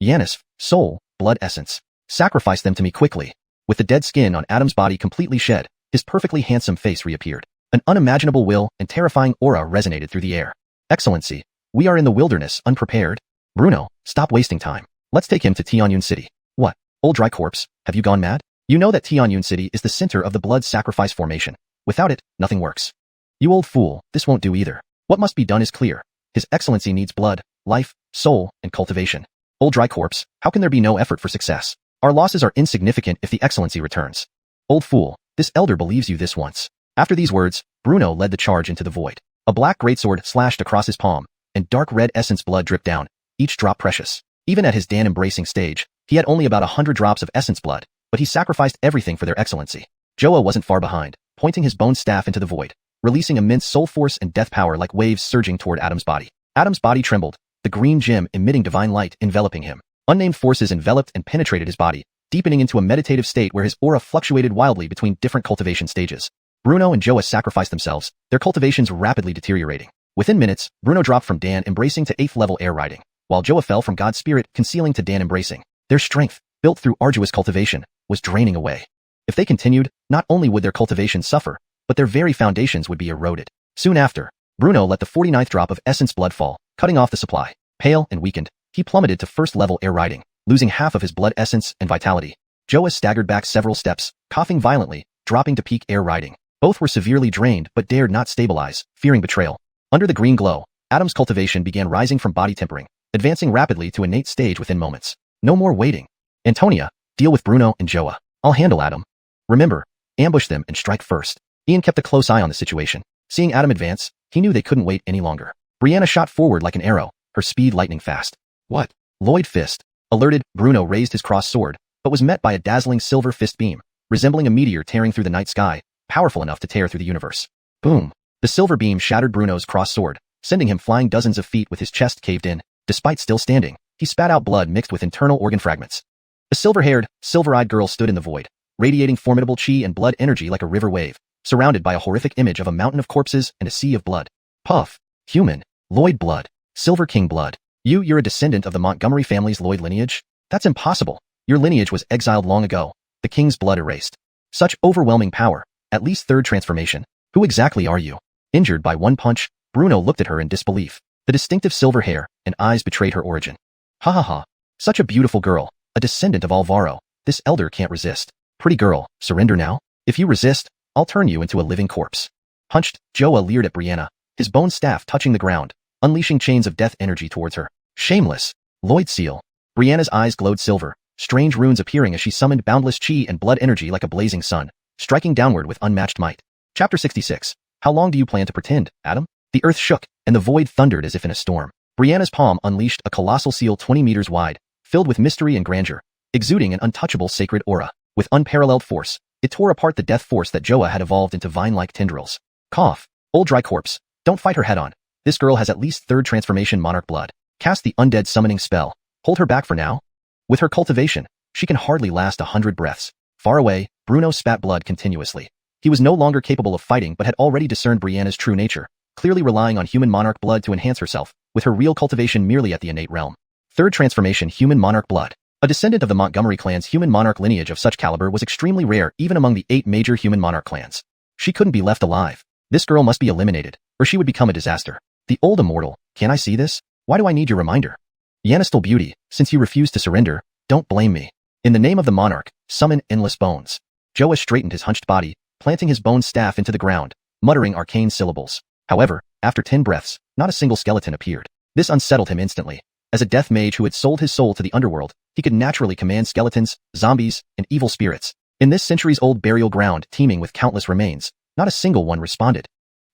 Yanis, soul, blood essence. Sacrifice them to me quickly. With the dead skin on Adam's body completely shed, his perfectly handsome face reappeared. An unimaginable will and terrifying aura resonated through the air. Excellency, we are in the wilderness, unprepared. Bruno, stop wasting time. Let's take him to Tianyun City. What? Old dry corpse, have you gone mad? You know that Tianyun City is the center of the blood sacrifice formation. Without it, nothing works. You old fool, this won't do either. What must be done is clear. His Excellency needs blood, life, soul, and cultivation. Old dry corpse, how can there be no effort for success? Our losses are insignificant if the Excellency returns. Old fool, this elder believes you this once. After these words, Bruno led the charge into the void. A black greatsword slashed across his palm, and dark red essence blood dripped down, each drop precious. Even at his Dan-embracing stage, he had only about 100 drops of essence blood, but he sacrificed everything for their Excellency. Joa wasn't far behind, pointing his bone staff into the void, releasing immense soul force and death power like waves surging toward Adam's body. Adam's body trembled, the green gem emitting divine light enveloping him. Unnamed forces enveloped and penetrated his body, deepening into a meditative state where his aura fluctuated wildly between different cultivation stages. Bruno and Joa sacrificed themselves, their cultivations rapidly deteriorating. Within minutes, Bruno dropped from Dan embracing to 8th level air riding, while Joa fell from God's spirit concealing to Dan embracing. Their strength, built through arduous cultivation, was draining away. If they continued, not only would their cultivation suffer, but their very foundations would be eroded. Soon after, Bruno let the 49th drop of essence blood fall, cutting off the supply. Pale and weakened, he plummeted to 1st level air riding, losing half of his blood essence and vitality. Joa staggered back several steps, coughing violently, dropping to peak air riding. Both were severely drained but dared not stabilize, fearing betrayal. Under the green glow, Adam's cultivation began rising from body tempering, advancing rapidly to innate stage within moments. No more waiting. Antonia, deal with Bruno and Joa. I'll handle Adam. Remember, ambush them and strike first. Ian kept a close eye on the situation. Seeing Adam advance, he knew they couldn't wait any longer. Brianna shot forward like an arrow, her speed lightning fast. What? Lloyd Fist. Alerted, Bruno raised his crossed sword, but was met by a dazzling silver fist beam, resembling a meteor tearing through the night sky, powerful enough to tear through the universe. Boom. The silver beam shattered Bruno's crossed sword, sending him flying dozens of feet with his chest caved in. Despite still standing, he spat out blood mixed with internal organ fragments. A silver-haired, silver-eyed girl stood in the void, radiating formidable chi and blood energy like a river wave, surrounded by a horrific image of a mountain of corpses and a sea of blood. Puff. Human. Lloyd blood. Silver King blood. You're a descendant of the Montgomery family's Lloyd lineage? That's impossible. Your lineage was exiled long ago, the king's blood erased. Such overwhelming power, at least 3rd transformation. Who exactly are you? Injured by one punch, Bruno looked at her in disbelief. The distinctive silver hair and eyes betrayed her origin. Ha ha ha. Such a beautiful girl, a descendant of Alvaro. This elder can't resist. Pretty girl, surrender now? If you resist, I'll turn you into a living corpse. Hunched, Joa leered at Brianna, his bone staff touching the ground, unleashing chains of death energy towards her. Shameless. Lloyd seal. Brianna's eyes glowed silver, strange runes appearing as she summoned boundless chi and blood energy like a blazing sun, striking downward with unmatched might. Chapter 66. How long do you plan to pretend, Adam? The earth shook, and the void thundered as if in a storm. Brianna's palm unleashed a colossal seal 20 meters wide, filled with mystery and grandeur, exuding an untouchable sacred aura. With unparalleled force, it tore apart the death force that Joa had evolved into vine-like tendrils. Cough. Old dry corpse. Don't fight her head-on. This girl has at least 3rd transformation monarch blood. Cast the undead summoning spell. Hold her back for now. With her cultivation, she can hardly last 100 breaths. Far away, Bruno spat blood continuously. He was no longer capable of fighting but had already discerned Brianna's true nature, clearly relying on human monarch blood to enhance herself, with her real cultivation merely at the innate realm. Third transformation, human monarch blood. A descendant of the Montgomery clan's human monarch lineage of such caliber was extremely rare even among the 8 major human monarch clans. She couldn't be left alive. This girl must be eliminated, or she would become a disaster. The old immortal, can I see this? Why do I need your reminder? Yannistal beauty, since you refuse to surrender, don't blame me. In the name of the monarch, summon endless bones. Joa straightened his hunched body, planting his bone staff into the ground, muttering arcane syllables. However, after 10 breaths, not a single skeleton appeared. This unsettled him instantly. As a death mage who had sold his soul to the underworld, he could naturally command skeletons, zombies, and evil spirits. In this centuries-old burial ground teeming with countless remains, not a single one responded.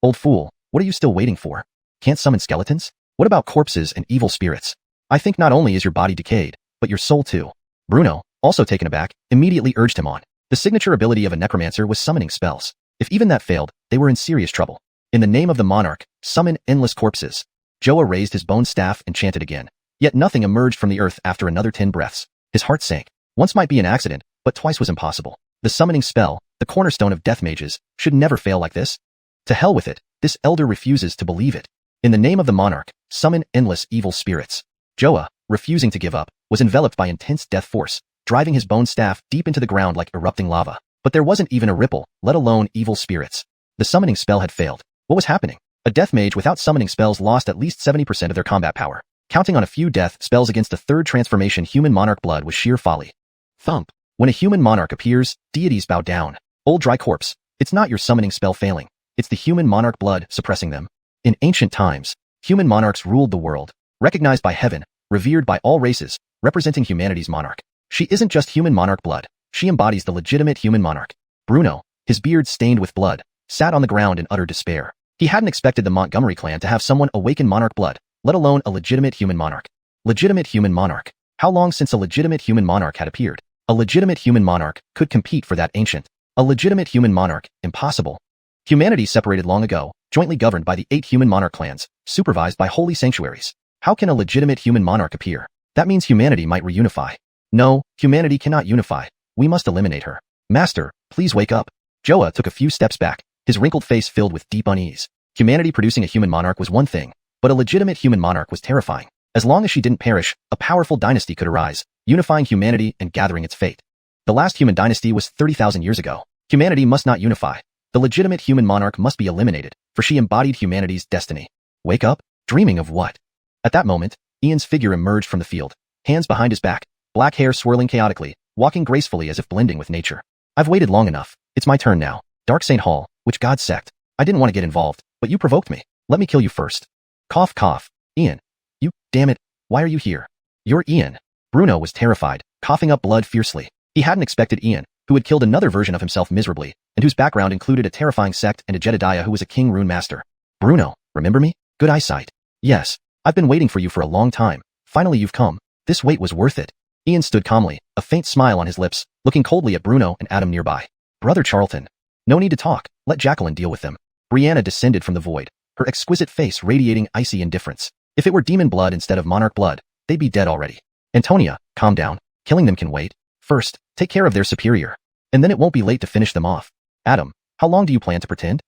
Old fool, what are you still waiting for? Can't summon skeletons? What about corpses and evil spirits? I think not only is your body decayed, but your soul too. Bruno, also taken aback, immediately urged him on. The signature ability of a necromancer was summoning spells. If even that failed, they were in serious trouble. In the name of the monarch, summon endless corpses. Joa raised his bone staff and chanted again. Yet nothing emerged from the earth after another 10 breaths. His heart sank. Once might be an accident, but twice was impossible. The summoning spell, the cornerstone of death mages, should never fail like this. To hell with it, this elder refuses to believe it. In the name of the monarch, summon endless evil spirits. Joa, refusing to give up, was enveloped by intense death force, driving his bone staff deep into the ground like erupting lava. But there wasn't even a ripple, let alone evil spirits. The summoning spell had failed. What was happening? A death mage without summoning spells lost at least 70% of their combat power. Counting on a few death spells against a third transformation human monarch blood was sheer folly. Thump. When a human monarch appears, deities bow down. Old dry corpse, it's not your summoning spell failing. It's the human monarch blood suppressing them. In ancient times, human monarchs ruled the world, recognized by heaven, revered by all races, representing humanity's monarch. She isn't just human monarch blood, she embodies the legitimate human monarch. Bruno, his beard stained with blood, sat on the ground in utter despair. He hadn't expected the Montgomery clan to have someone awaken monarch blood, let alone a legitimate human monarch. Legitimate human monarch. How long since a legitimate human monarch had appeared? A legitimate human monarch could compete for that ancient. A legitimate human monarch, impossible. Humanity separated long ago, jointly governed by the 8 human monarch clans, supervised by holy sanctuaries. How can a legitimate human monarch appear? That means humanity might reunify. No, humanity cannot unify. We must eliminate her. Master, please wake up. Joa took a few steps back, his wrinkled face filled with deep unease. Humanity producing a human monarch was one thing, but a legitimate human monarch was terrifying. As long as she didn't perish, a powerful dynasty could arise, unifying humanity and gathering its fate. The last human dynasty was 30,000 years ago. Humanity must not unify. The legitimate human monarch must be eliminated, for she embodied humanity's destiny. Wake up? Dreaming of what? At that moment, Ian's figure emerged from the field, hands behind his back, black hair swirling chaotically, walking gracefully as if blending with nature. I've waited long enough. It's my turn now. Dark Saint Hall, which god sect? I didn't want to get involved, but you provoked me. Let me kill you first. Cough cough. Ian. You, damn it, why are you here? You're Ian. Bruno was terrified, coughing up blood fiercely. He hadn't expected Ian, who had killed another version of himself miserably, and whose background included a terrifying sect and a Jedediah who was a king rune master. Bruno, remember me? Good eyesight. Yes. I've been waiting for you for a long time. Finally you've come. This wait was worth it. Ian stood calmly, a faint smile on his lips, looking coldly at Bruno and Adam nearby. Brother Charlton. No need to talk, let Jacqueline deal with them. Brianna descended from the void, her exquisite face radiating icy indifference. If it were demon blood instead of monarch blood, they'd be dead already. Antonia, calm down. Killing them can wait. First, take care of their superior. And then it won't be late to finish them off. Adam, how long do you plan to pretend?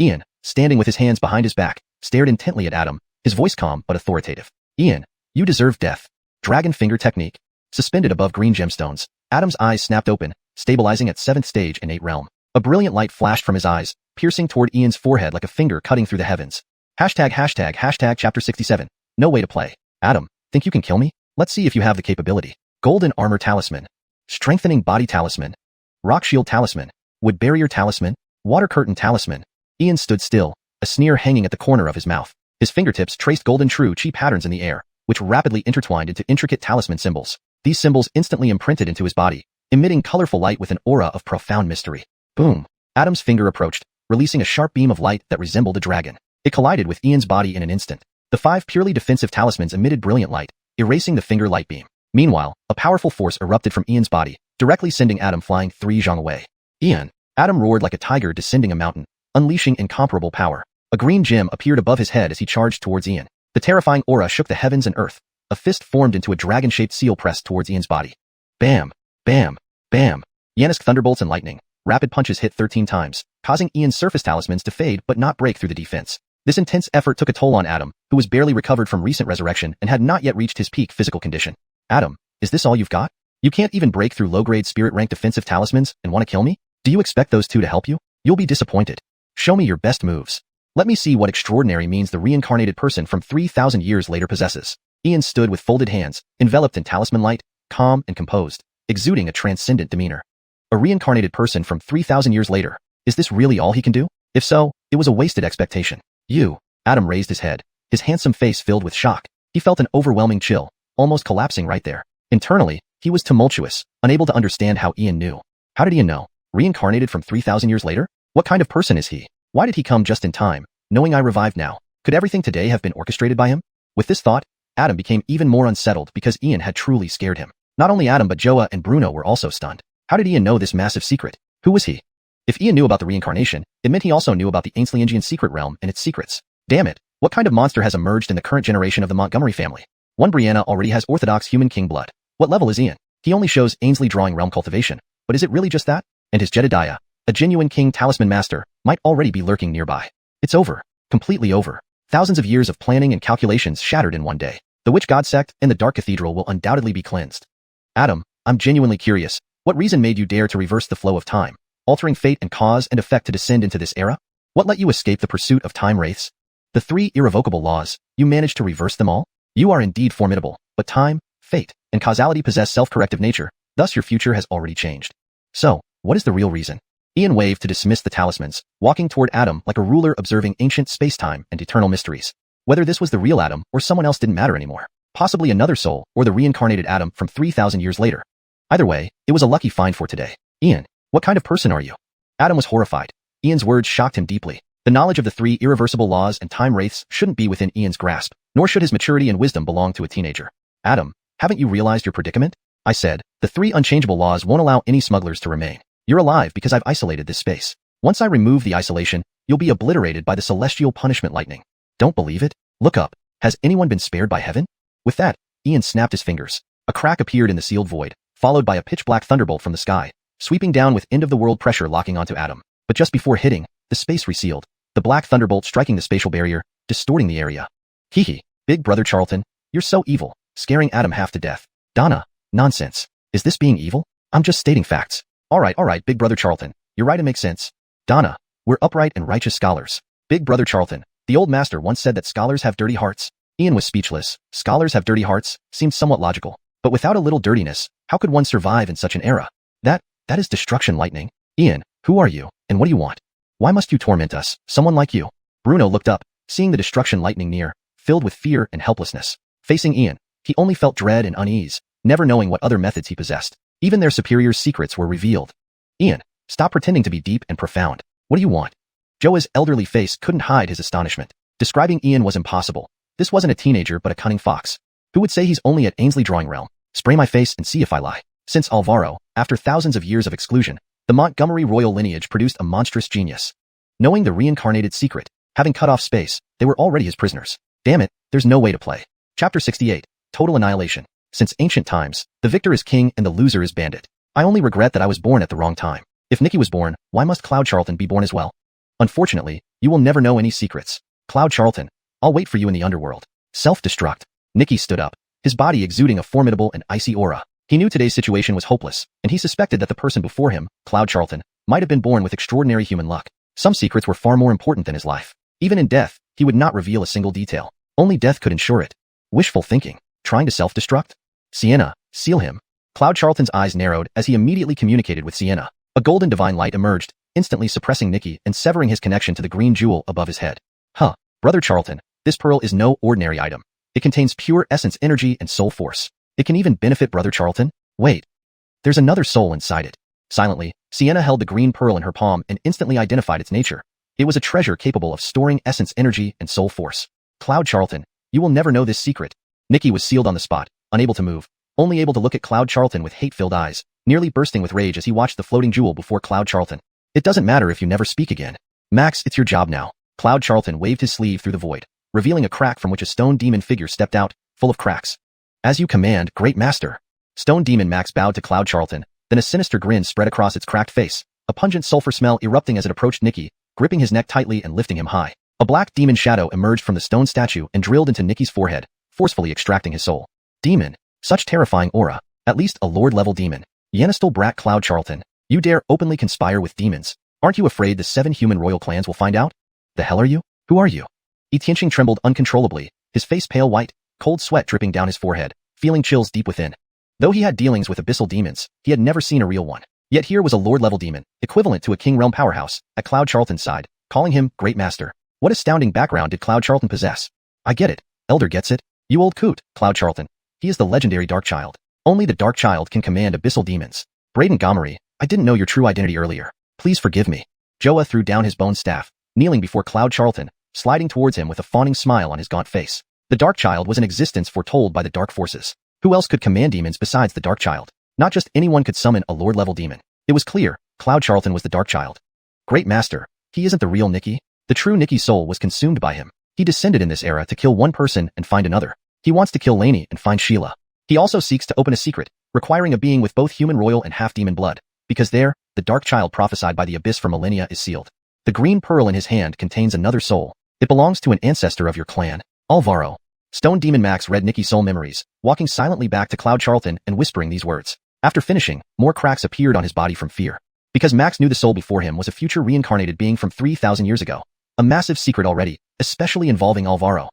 Ian, standing with his hands behind his back, stared intently at Adam, his voice calm but authoritative. Ian, you deserve death. Dragon finger technique. Suspended above green gemstones, Adam's eyes snapped open, stabilizing at 7th stage innate realm. A brilliant light flashed from his eyes, piercing toward Ian's forehead like a finger cutting through the heavens. Hashtag chapter 67. No way to play. Adam, think you can kill me? Let's see if you have the capability. Golden armor talisman. Strengthening body talisman. Rock shield talisman. Wood barrier talisman. Water curtain talisman. Ian stood still, a sneer hanging at the corner of his mouth. His fingertips traced golden true chi patterns in the air, which rapidly intertwined into intricate talisman symbols. These symbols instantly imprinted into his body, emitting colorful light with an aura of profound mystery. Boom. Adam's finger approached, releasing a sharp beam of light that resembled a dragon. It collided with Ian's body in an instant. The 5 purely defensive talismans emitted brilliant light, erasing the finger light beam. Meanwhile, a powerful force erupted from Ian's body, directly sending Adam flying 3 zhang away. Ian. Adam roared like a tiger descending a mountain, unleashing incomparable power. A green gem appeared above his head as he charged towards Ian. The terrifying aura shook the heavens and earth. A fist formed into a dragon-shaped seal pressed towards Ian's body. Bam! Bam! Bam! Yannisk thunderbolts and lightning. Rapid punches hit 13 times, causing Ian's surface talismans to fade but not break through the defense. This intense effort took a toll on Adam, who was barely recovered from recent resurrection and had not yet reached his peak physical condition. Adam, is this all you've got? You can't even break through low-grade spirit-rank defensive talismans and want to kill me? Do you expect those two to help you? You'll be disappointed. Show me your best moves. Let me see what extraordinary means the reincarnated person from 3,000 years later possesses. Ian stood with folded hands, enveloped in talisman light, calm and composed, exuding a transcendent demeanor. A reincarnated person from 3,000 years later. Is this really all he can do? If so, it was a wasted expectation. You. Adam raised his head, his handsome face filled with shock. He felt an overwhelming chill, almost collapsing right there. Internally, he was tumultuous, unable to understand how Ian knew. How did Ian know? Reincarnated from 3,000 years later? What kind of person is he? Why did he come just in time, knowing I revived now? Could everything today have been orchestrated by him? With this thought, Adam became even more unsettled because Ian had truly scared him. Not only Adam but Joa and Bruno were also stunned. How did Ian know this massive secret? Who was he? If Ian knew about the reincarnation, it meant he also knew about the Xianxian secret realm and its secrets. Damn it, what kind of monster has emerged in the current generation of the Montgomery family? One Brianna already has orthodox human king blood. What level is Ian? He only shows Ainsley drawing realm cultivation, but is it really just that? And his Jedediah, a genuine king talisman master, might already be lurking nearby. It's over. Completely over. Thousands of years of planning and calculations shattered in one day. The witch god sect and the dark cathedral will undoubtedly be cleansed. Adam, I'm genuinely curious. What reason made you dare to reverse the flow of time, altering fate and cause and effect to descend into this era? What let you escape the pursuit of time wraiths? The 3 irrevocable laws, you managed to reverse them all? You are indeed formidable, but time, fate, and causality possess self-corrective nature, thus your future has already changed. So, what is the real reason? Ian waved to dismiss the talismans, walking toward Adam like a ruler observing ancient space-time and eternal mysteries. Whether this was the real Adam or someone else didn't matter anymore. Possibly another soul or the reincarnated Adam from 3,000 years later. Either way, it was a lucky find for today. Ian, what kind of person are you? Adam was horrified. Ian's words shocked him deeply. The knowledge of the 3 irreversible laws and time wraiths shouldn't be within Ian's grasp, nor should his maturity and wisdom belong to a teenager. Adam, haven't you realized your predicament? I said, the 3 unchangeable laws won't allow any smugglers to remain. You're alive because I've isolated this space. Once I remove the isolation, you'll be obliterated by the celestial punishment lightning. Don't believe it? Look up. Has anyone been spared by heaven? With that, Ian snapped his fingers. A crack appeared in the sealed void, followed by a pitch-black thunderbolt from the sky, sweeping down with end-of-the-world pressure locking onto Adam. But just before hitting, the space resealed, the black thunderbolt striking the spatial barrier, distorting the area. Hee, Big Brother Charlton, you're so evil, scaring Adam half to death. Donna, nonsense. Is this being evil? I'm just stating facts. All right, Big Brother Charlton, you're right, it makes sense. Donna, we're upright and righteous scholars. Big Brother Charlton, the old master once said that scholars have dirty hearts. Ian was speechless. Scholars have dirty hearts seemed somewhat logical. But without a little dirtiness, how could one survive in such an era? That is destruction lightning. Ian, who are you, and what do you want? Why must you torment us, someone like you? Bruno looked up, seeing the destruction lightning near, filled with fear and helplessness. Facing Ian, he only felt dread and unease, never knowing what other methods he possessed. Even their superior's secrets were revealed. Ian, stop pretending to be deep and profound. What do you want? Joa's elderly face couldn't hide his astonishment. Describing Ian was impossible. This wasn't a teenager but a cunning fox. Who would say he's only at Ainsley Drawing Realm? Spray my face and see if I lie. Since Alvaro, after thousands of years of exclusion, the Montgomery royal lineage produced a monstrous genius. Knowing the reincarnated secret, having cut off space, they were already his prisoners. Damn it, there's no way to play. Chapter 68, Total Annihilation. Since ancient times, the victor is king and the loser is bandit. I only regret that I was born at the wrong time. If Nikki was born, why must Cloud Charlton be born as well? Unfortunately, you will never know any secrets. Cloud Charlton, I'll wait for you in the underworld. Self-destruct. Nikki stood up, his body exuding a formidable and icy aura. He knew today's situation was hopeless, and he suspected that the person before him, Cloud Charlton, might have been born with extraordinary human luck. Some secrets were far more important than his life. Even in death, he would not reveal a single detail. Only death could ensure it. Wishful thinking. Trying to self-destruct? Sienna, seal him. Cloud Charlton's eyes narrowed as he immediately communicated with Sienna. A golden divine light emerged, instantly suppressing Nikki and severing his connection to the green jewel above his head. Huh, Brother Charlton, this pearl is no ordinary item. It contains pure essence energy and soul force. It can even benefit Brother Charlton? Wait. There's another soul inside it. Silently, Sienna held the green pearl in her palm and instantly identified its nature. It was a treasure capable of storing essence energy and soul force. Cloud Charlton, you will never know this secret. Nikki was sealed on the spot, unable to move, only able to look at Cloud Charlton with hate-filled eyes, nearly bursting with rage as he watched the floating jewel before Cloud Charlton. It doesn't matter if you never speak again. Max, it's your job now. Cloud Charlton waved his sleeve through the void, revealing a crack from which a stone demon figure stepped out, full of cracks. As you command, Great Master. Stone Demon Max bowed to Cloud Charlton, then a sinister grin spread across its cracked face, a pungent sulfur smell erupting as it approached Nikki, gripping his neck tightly and lifting him high. A black demon shadow emerged from the stone statue and drilled into Nikki's forehead, forcefully extracting his soul. Demon. Such terrifying aura. At least a lord-level demon. Yannistal brat Cloud Charlton. You dare openly conspire with demons. Aren't you afraid the 7 human royal clans will find out? The hell are you? Who are you? Xianxia trembled uncontrollably, his face pale white, cold sweat dripping down his forehead, feeling chills deep within. Though he had dealings with abyssal demons, he had never seen a real one. Yet here was a lord-level demon, equivalent to a king realm powerhouse, at Cloud Charlton's side, calling him Great Master. What astounding background did Cloud Charlton possess? I get it. Elder gets it. You old coot, Cloud Charlton. He is the legendary Dark Child. Only the Dark Child can command abyssal demons. Braden Gomery, I didn't know your true identity earlier. Please forgive me. Joa threw down his bone staff, kneeling before Cloud Charlton, sliding towards him with a fawning smile on his gaunt face. The Dark Child was an existence foretold by the Dark Forces. Who else could command demons besides the Dark Child? Not just anyone could summon a lord-level demon. It was clear, Cloud Charlton was the Dark Child. Great Master, he isn't the real Nikki. The true Nikki's soul was consumed by him. He descended in this era to kill one person and find another. He wants to kill Lainey and find Sheila. He also seeks to open a secret, requiring a being with both human royal and half-demon blood, because there, the Dark Child prophesied by the Abyss for millennia is sealed. The green pearl in his hand contains another soul. It belongs to an ancestor of your clan, Alvaro. Stone Demon Max read Nikki's soul memories, walking silently back to Cloud Charlton and whispering these words. After finishing, more cracks appeared on his body from fear. Because Max knew the soul before him was a future reincarnated being from 3,000 years ago. A massive secret already, especially involving Alvaro.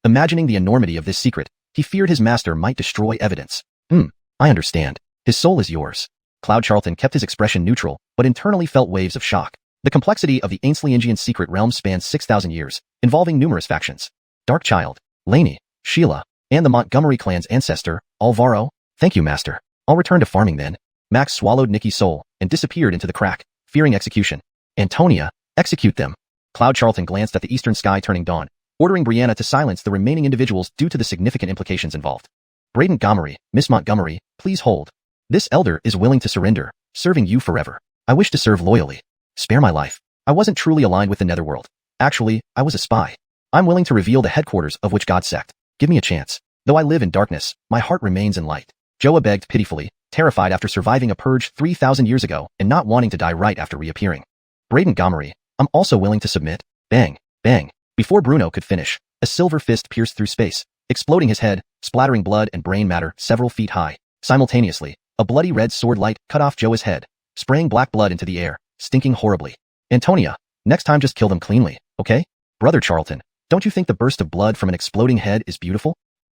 Imagining the enormity of this secret, he feared his master might destroy evidence. I understand. His soul is yours. Cloud Charlton kept his expression neutral, but internally felt waves of shock. The complexity of the Xianxian secret realm spans 6,000 years, involving numerous factions. Dark Child, Lainey, Sheila, and the Montgomery clan's ancestor, Alvaro. Thank you, Master. I'll return to farming then. Max swallowed Nikki's soul and disappeared into the crack, fearing execution. Antonia, execute them. Cloud Charlton glanced at the eastern sky turning dawn, ordering Brianna to silence the remaining individuals due to the significant implications involved. Braden Gomery, Miss Montgomery, please hold. This elder is willing to surrender, serving you forever. I wish to serve loyally. Spare my life. I wasn't truly aligned with the Netherworld. Actually, I was a spy. I'm willing to reveal the headquarters of which God sect. Give me a chance. Though I live in darkness, my heart remains in light. Joa begged pitifully, terrified after surviving a purge 3,000 years ago and not wanting to die right after reappearing. Braden Gomery, I'm also willing to submit. Bang, bang. Before Bruno could finish, a silver fist pierced through space, exploding his head, splattering blood and brain matter several feet high. Simultaneously, a bloody red sword light cut off Joa's head, spraying black blood into the air, stinking horribly. Antonia, next time just kill them cleanly, okay? Brother Charlton, don't you think the burst of blood from an exploding head is beautiful?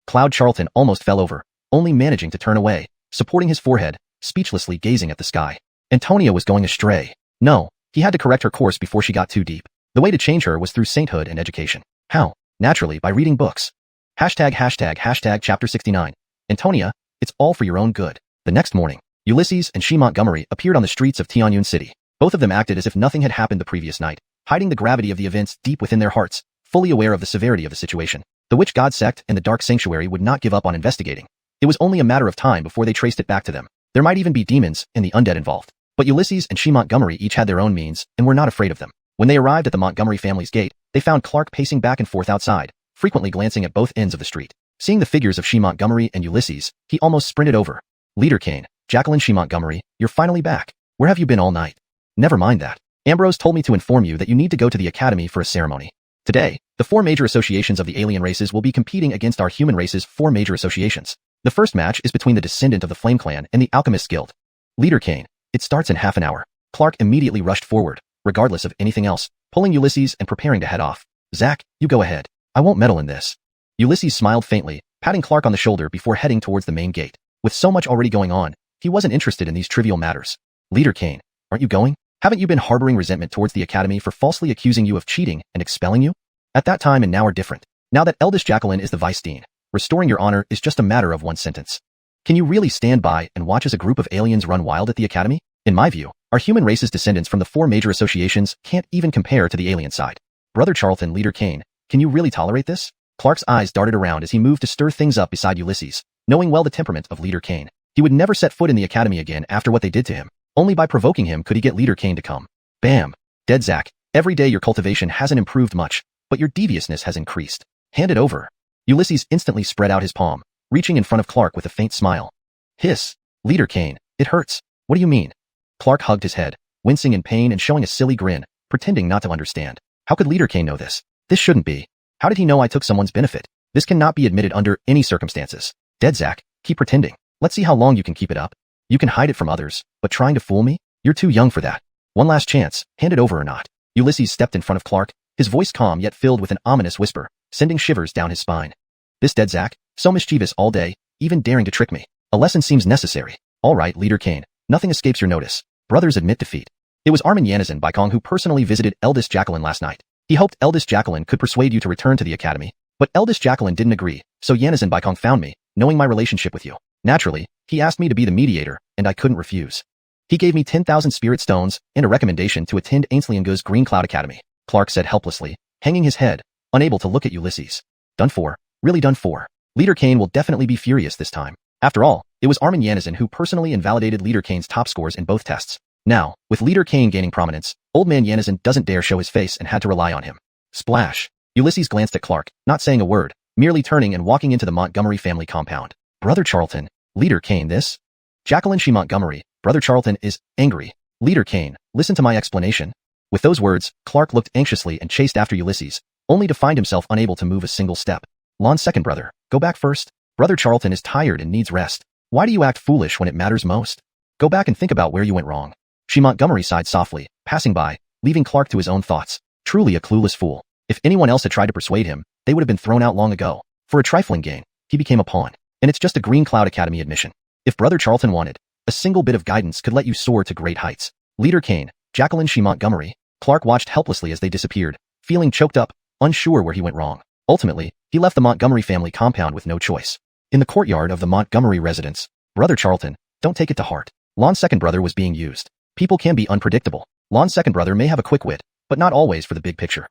Cloud Charlton almost fell over, only managing to turn away, supporting his forehead, speechlessly gazing at the sky. Antonia was going astray. No, he had to correct her course before she got too deep. The way to change her was through sainthood and education. How? Naturally, by reading books. Hashtag chapter 69. Antonia, it's all for your own good. The next morning, Ulysses and Shi Montgomery appeared on the streets of Tianyun City. Both of them acted as if nothing had happened the previous night, hiding the gravity of the events deep within their hearts, fully aware of the severity of the situation. The Witch God sect and the Dark Sanctuary would not give up on investigating. It was only a matter of time before they traced it back to them. There might even be demons and the undead involved. But Ulysses and Shi Montgomery each had their own means and were not afraid of them. When they arrived at the Montgomery family's gate, they found Clark pacing back and forth outside, frequently glancing at both ends of the street. Seeing the figures of Shi Montgomery and Ulysses, he almost sprinted over. Leader Kane, Jacqueline Shi Montgomery, you're finally back. Where have you been all night? Never mind that. Ambrose told me to inform you that you need to go to the academy for a ceremony. Today, the 4 major associations of the alien races will be competing against our human race's 4 major associations. The first match is between the descendant of the Flame Clan and the Alchemist Guild. Leader Kane, it starts in half an hour. Clark immediately rushed forward, regardless of anything else, pulling Ulysses and preparing to head off. Zach, you go ahead. I won't meddle in this. Ulysses smiled faintly, patting Clark on the shoulder before heading towards the main gate. With so much already going on, he wasn't interested in these trivial matters. Leader Kane, aren't you going? Haven't you been harboring resentment towards the academy for falsely accusing you of cheating and expelling you? At that time and now are different. Now that eldest Jacqueline is the vice dean, restoring your honor is just a matter of one sentence. Can you really stand by and watch as a group of aliens run wild at the academy? In my view, our human race's descendants from the 4 major associations can't even compare to the alien side. Brother Charlton, Leader Kane, can you really tolerate this? Clark's eyes darted around as he moved to stir things up beside Ulysses, knowing well the temperament of Leader Kane. He would never set foot in the academy again after what they did to him. Only by provoking him could he get Leader Kane to come. Bam. Dead Zach, every day your cultivation hasn't improved much, but your deviousness has increased. Hand it over. Ulysses instantly spread out his palm, reaching in front of Clark with a faint smile. Hiss. Leader Kane, it hurts. What do you mean? Clark hugged his head, wincing in pain and showing a silly grin, pretending not to understand. How could Leader Kane know this? This shouldn't be. How did he know I took someone's benefit? This cannot be admitted under any circumstances. Dead Zack, keep pretending. Let's see how long you can keep it up. You can hide it from others, but trying to fool me? You're too young for that. One last chance, hand it over or not. Ulysses stepped in front of Clark, his voice calm yet filled with an ominous whisper, sending shivers down his spine. This Dead Zack, so mischievous all day, even daring to trick me. A lesson seems necessary. All right, Leader Kane, nothing escapes your notice. Brothers admit defeat. It was Armin Yanizan Baikong who personally visited eldest Jacqueline last night. He hoped eldest Jacqueline could persuade you to return to the academy, but eldest Jacqueline didn't agree, so Yanizan Baikong found me, knowing my relationship with you. Naturally, he asked me to be the mediator, and I couldn't refuse. He gave me 10,000 spirit stones and a recommendation to attend Ainsley & Go's Green Cloud Academy, Clark said helplessly, hanging his head, unable to look at Ulysses. Done for. Really done for. Leader Kane will definitely be furious this time. After all, it was Armin Yanizan who personally invalidated Leader Kane's top scores in both tests. Now, with Leader Kane gaining prominence, Old Man Yanizan doesn't dare show his face and had to rely on him. Splash. Ulysses glanced at Clark, not saying a word, merely turning and walking into the Montgomery family compound. Brother Charlton, Leader Kane this? Jacqueline She Montgomery, Brother Charlton is angry. Leader Kane, listen to my explanation. With those words, Clark looked anxiously and chased after Ulysses, only to find himself unable to move a single step. Lon's second brother, go back first. Brother Charlton is tired and needs rest. Why do you act foolish when it matters most? Go back and think about where you went wrong. She Montgomery sighed softly, passing by, leaving Clark to his own thoughts. Truly a clueless fool. If anyone else had tried to persuade him, they would have been thrown out long ago. For a trifling gain, he became a pawn. And it's just a Green Cloud Academy admission. If Brother Charlton wanted, a single bit of guidance could let you soar to great heights. Leader Kane, Jacqueline She Montgomery, Clark watched helplessly as they disappeared, feeling choked up, unsure where he went wrong. Ultimately, he left the Montgomery family compound with no choice. In the courtyard of the Montgomery residence, Brother Charlton, don't take it to heart. Lon's second brother was being used. People can be unpredictable. Lon's second brother may have a quick wit, but not always for the big picture.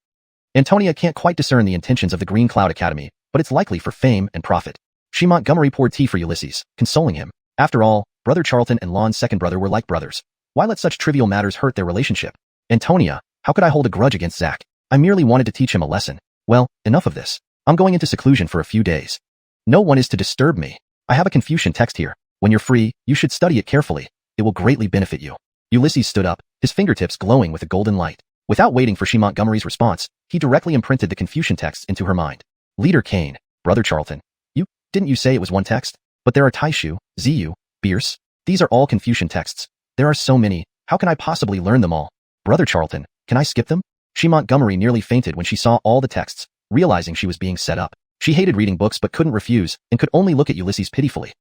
Antonia can't quite discern the intentions of the Green Cloud Academy, but it's likely for fame and profit. She Montgomery poured tea for Ulysses, consoling him. After all, Brother Charlton and Lon's second brother were like brothers. Why let such trivial matters hurt their relationship? Antonia, how could I hold a grudge against Zack? I merely wanted to teach him a lesson. Well, enough of this. I'm going into seclusion for a few days. No one is to disturb me. I have a Confucian text here. When you're free, you should study it carefully. It will greatly benefit you. Ulysses stood up, his fingertips glowing with a golden light. Without waiting for She Montgomery's response, he directly imprinted the Confucian texts into her mind. Leader Kane, Brother Charlton. Didn't you say it was one text? But there are Taishu, Ziyu, Bierce. These are all Confucian texts. There are so many. How can I possibly learn them all? Brother Charlton, can I skip them? She Montgomery nearly fainted when she saw all the texts, realizing she was being set up. She hated reading books but couldn't refuse, and could only look at Ulysses pitifully.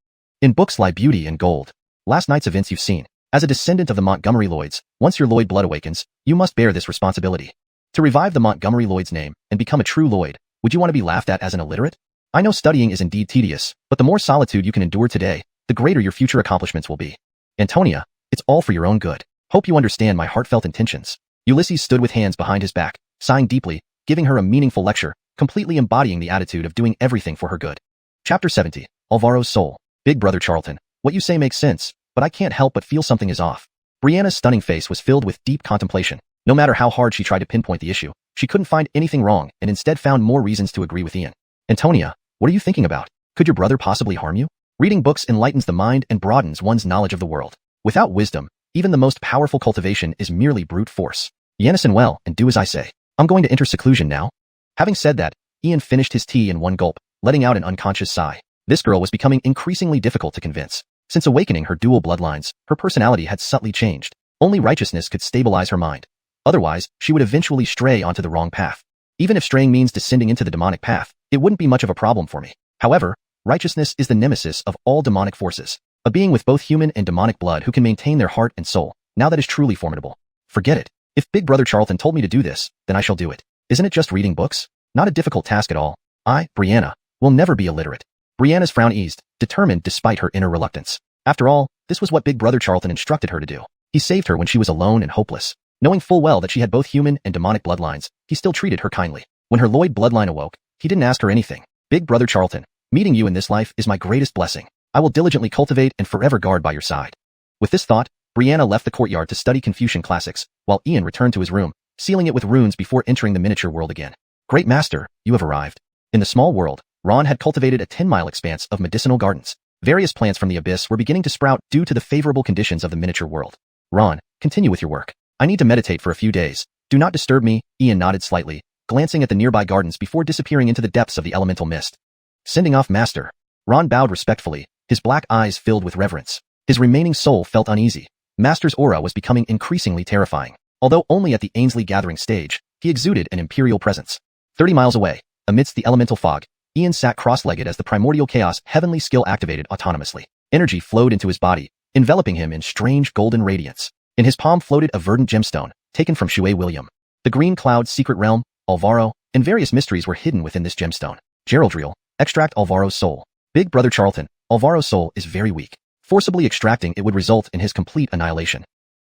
In books lie beauty and gold. Last night's events you've seen. As a descendant of the Montgomery Lloyds, once your Lloyd blood awakens, you must bear this responsibility. To revive the Montgomery Lloyd's name and become a true Lloyd, would you want to be laughed at as an illiterate? I know studying is indeed tedious, but the more solitude you can endure today, the greater your future accomplishments will be. Antonia, it's all for your own good. Hope you understand my heartfelt intentions. Ulysses stood with hands behind his back, sighing deeply, giving her a meaningful lecture, completely embodying the attitude of doing everything for her good. Chapter 70, Alvaro's Soul. Big Brother Charlton, what you say makes sense, but I can't help but feel something is off. Brianna's stunning face was filled with deep contemplation. No matter how hard she tried to pinpoint the issue, she couldn't find anything wrong and instead found more reasons to agree with Ian. Antonia, what are you thinking about? Could your brother possibly harm you? Reading books enlightens the mind and broadens one's knowledge of the world. Without wisdom, even the most powerful cultivation is merely brute force. Yanison well and do as I say. I'm going to enter seclusion now. Having said that, Ian finished his tea in one gulp, letting out an unconscious sigh. This girl was becoming increasingly difficult to convince. Since awakening her dual bloodlines, her personality had subtly changed. Only righteousness could stabilize her mind. Otherwise, she would eventually stray onto the wrong path. Even if straying means descending into the demonic path, it wouldn't be much of a problem for me. However, righteousness is the nemesis of all demonic forces. A being with both human and demonic blood who can maintain their heart and soul. Now that is truly formidable. Forget it. If Big Brother Charlton told me to do this, then I shall do it. Isn't it just reading books? Not a difficult task at all. I, Brianna, will never be illiterate. Brianna's frown eased, determined despite her inner reluctance. After all, this was what Big Brother Charlton instructed her to do. He saved her when she was alone and hopeless. Knowing full well that she had both human and demonic bloodlines, he still treated her kindly. When her Lloyd bloodline awoke, he didn't ask her anything. Big Brother Charlton, meeting you in this life is my greatest blessing. I will diligently cultivate and forever guard by your side. With this thought, Brianna left the courtyard to study Confucian classics, while Ian returned to his room, sealing it with runes before entering the miniature world again. Great master, you have arrived. In the small world, Ron had cultivated a 10-mile expanse of medicinal gardens. Various plants from the abyss were beginning to sprout due to the favorable conditions of the miniature world. Ron, continue with your work. I need to meditate for a few days. Do not disturb me, Ian nodded slightly, glancing at the nearby gardens before disappearing into the depths of the elemental mist. Sending off master. Ron bowed respectfully, his black eyes filled with reverence. His remaining soul felt uneasy. Master's aura was becoming increasingly terrifying. Although only at the Ainsley gathering stage, he exuded an imperial presence. 30 miles away, amidst the elemental fog, Ian sat cross-legged as the primordial chaos heavenly skill activated autonomously. Energy flowed into his body, enveloping him in strange golden radiance. In his palm floated a verdant gemstone, taken from Shui William. The green cloud's secret realm, Alvaro, and various mysteries were hidden within this gemstone. Geraldriel, extract Alvaro's soul. Big Brother Charlton, Alvaro's soul is very weak. Forcibly extracting it would result in his complete annihilation.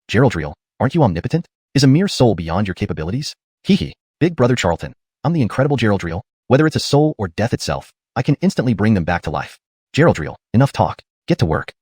Geraldriel, aren't you omnipotent? Is a mere soul beyond your capabilities? Hee. Big Brother Charlton, I'm the incredible Geraldriel. Whether it's a soul or death itself, I can instantly bring them back to life. Geraldriel, enough talk. Get to work.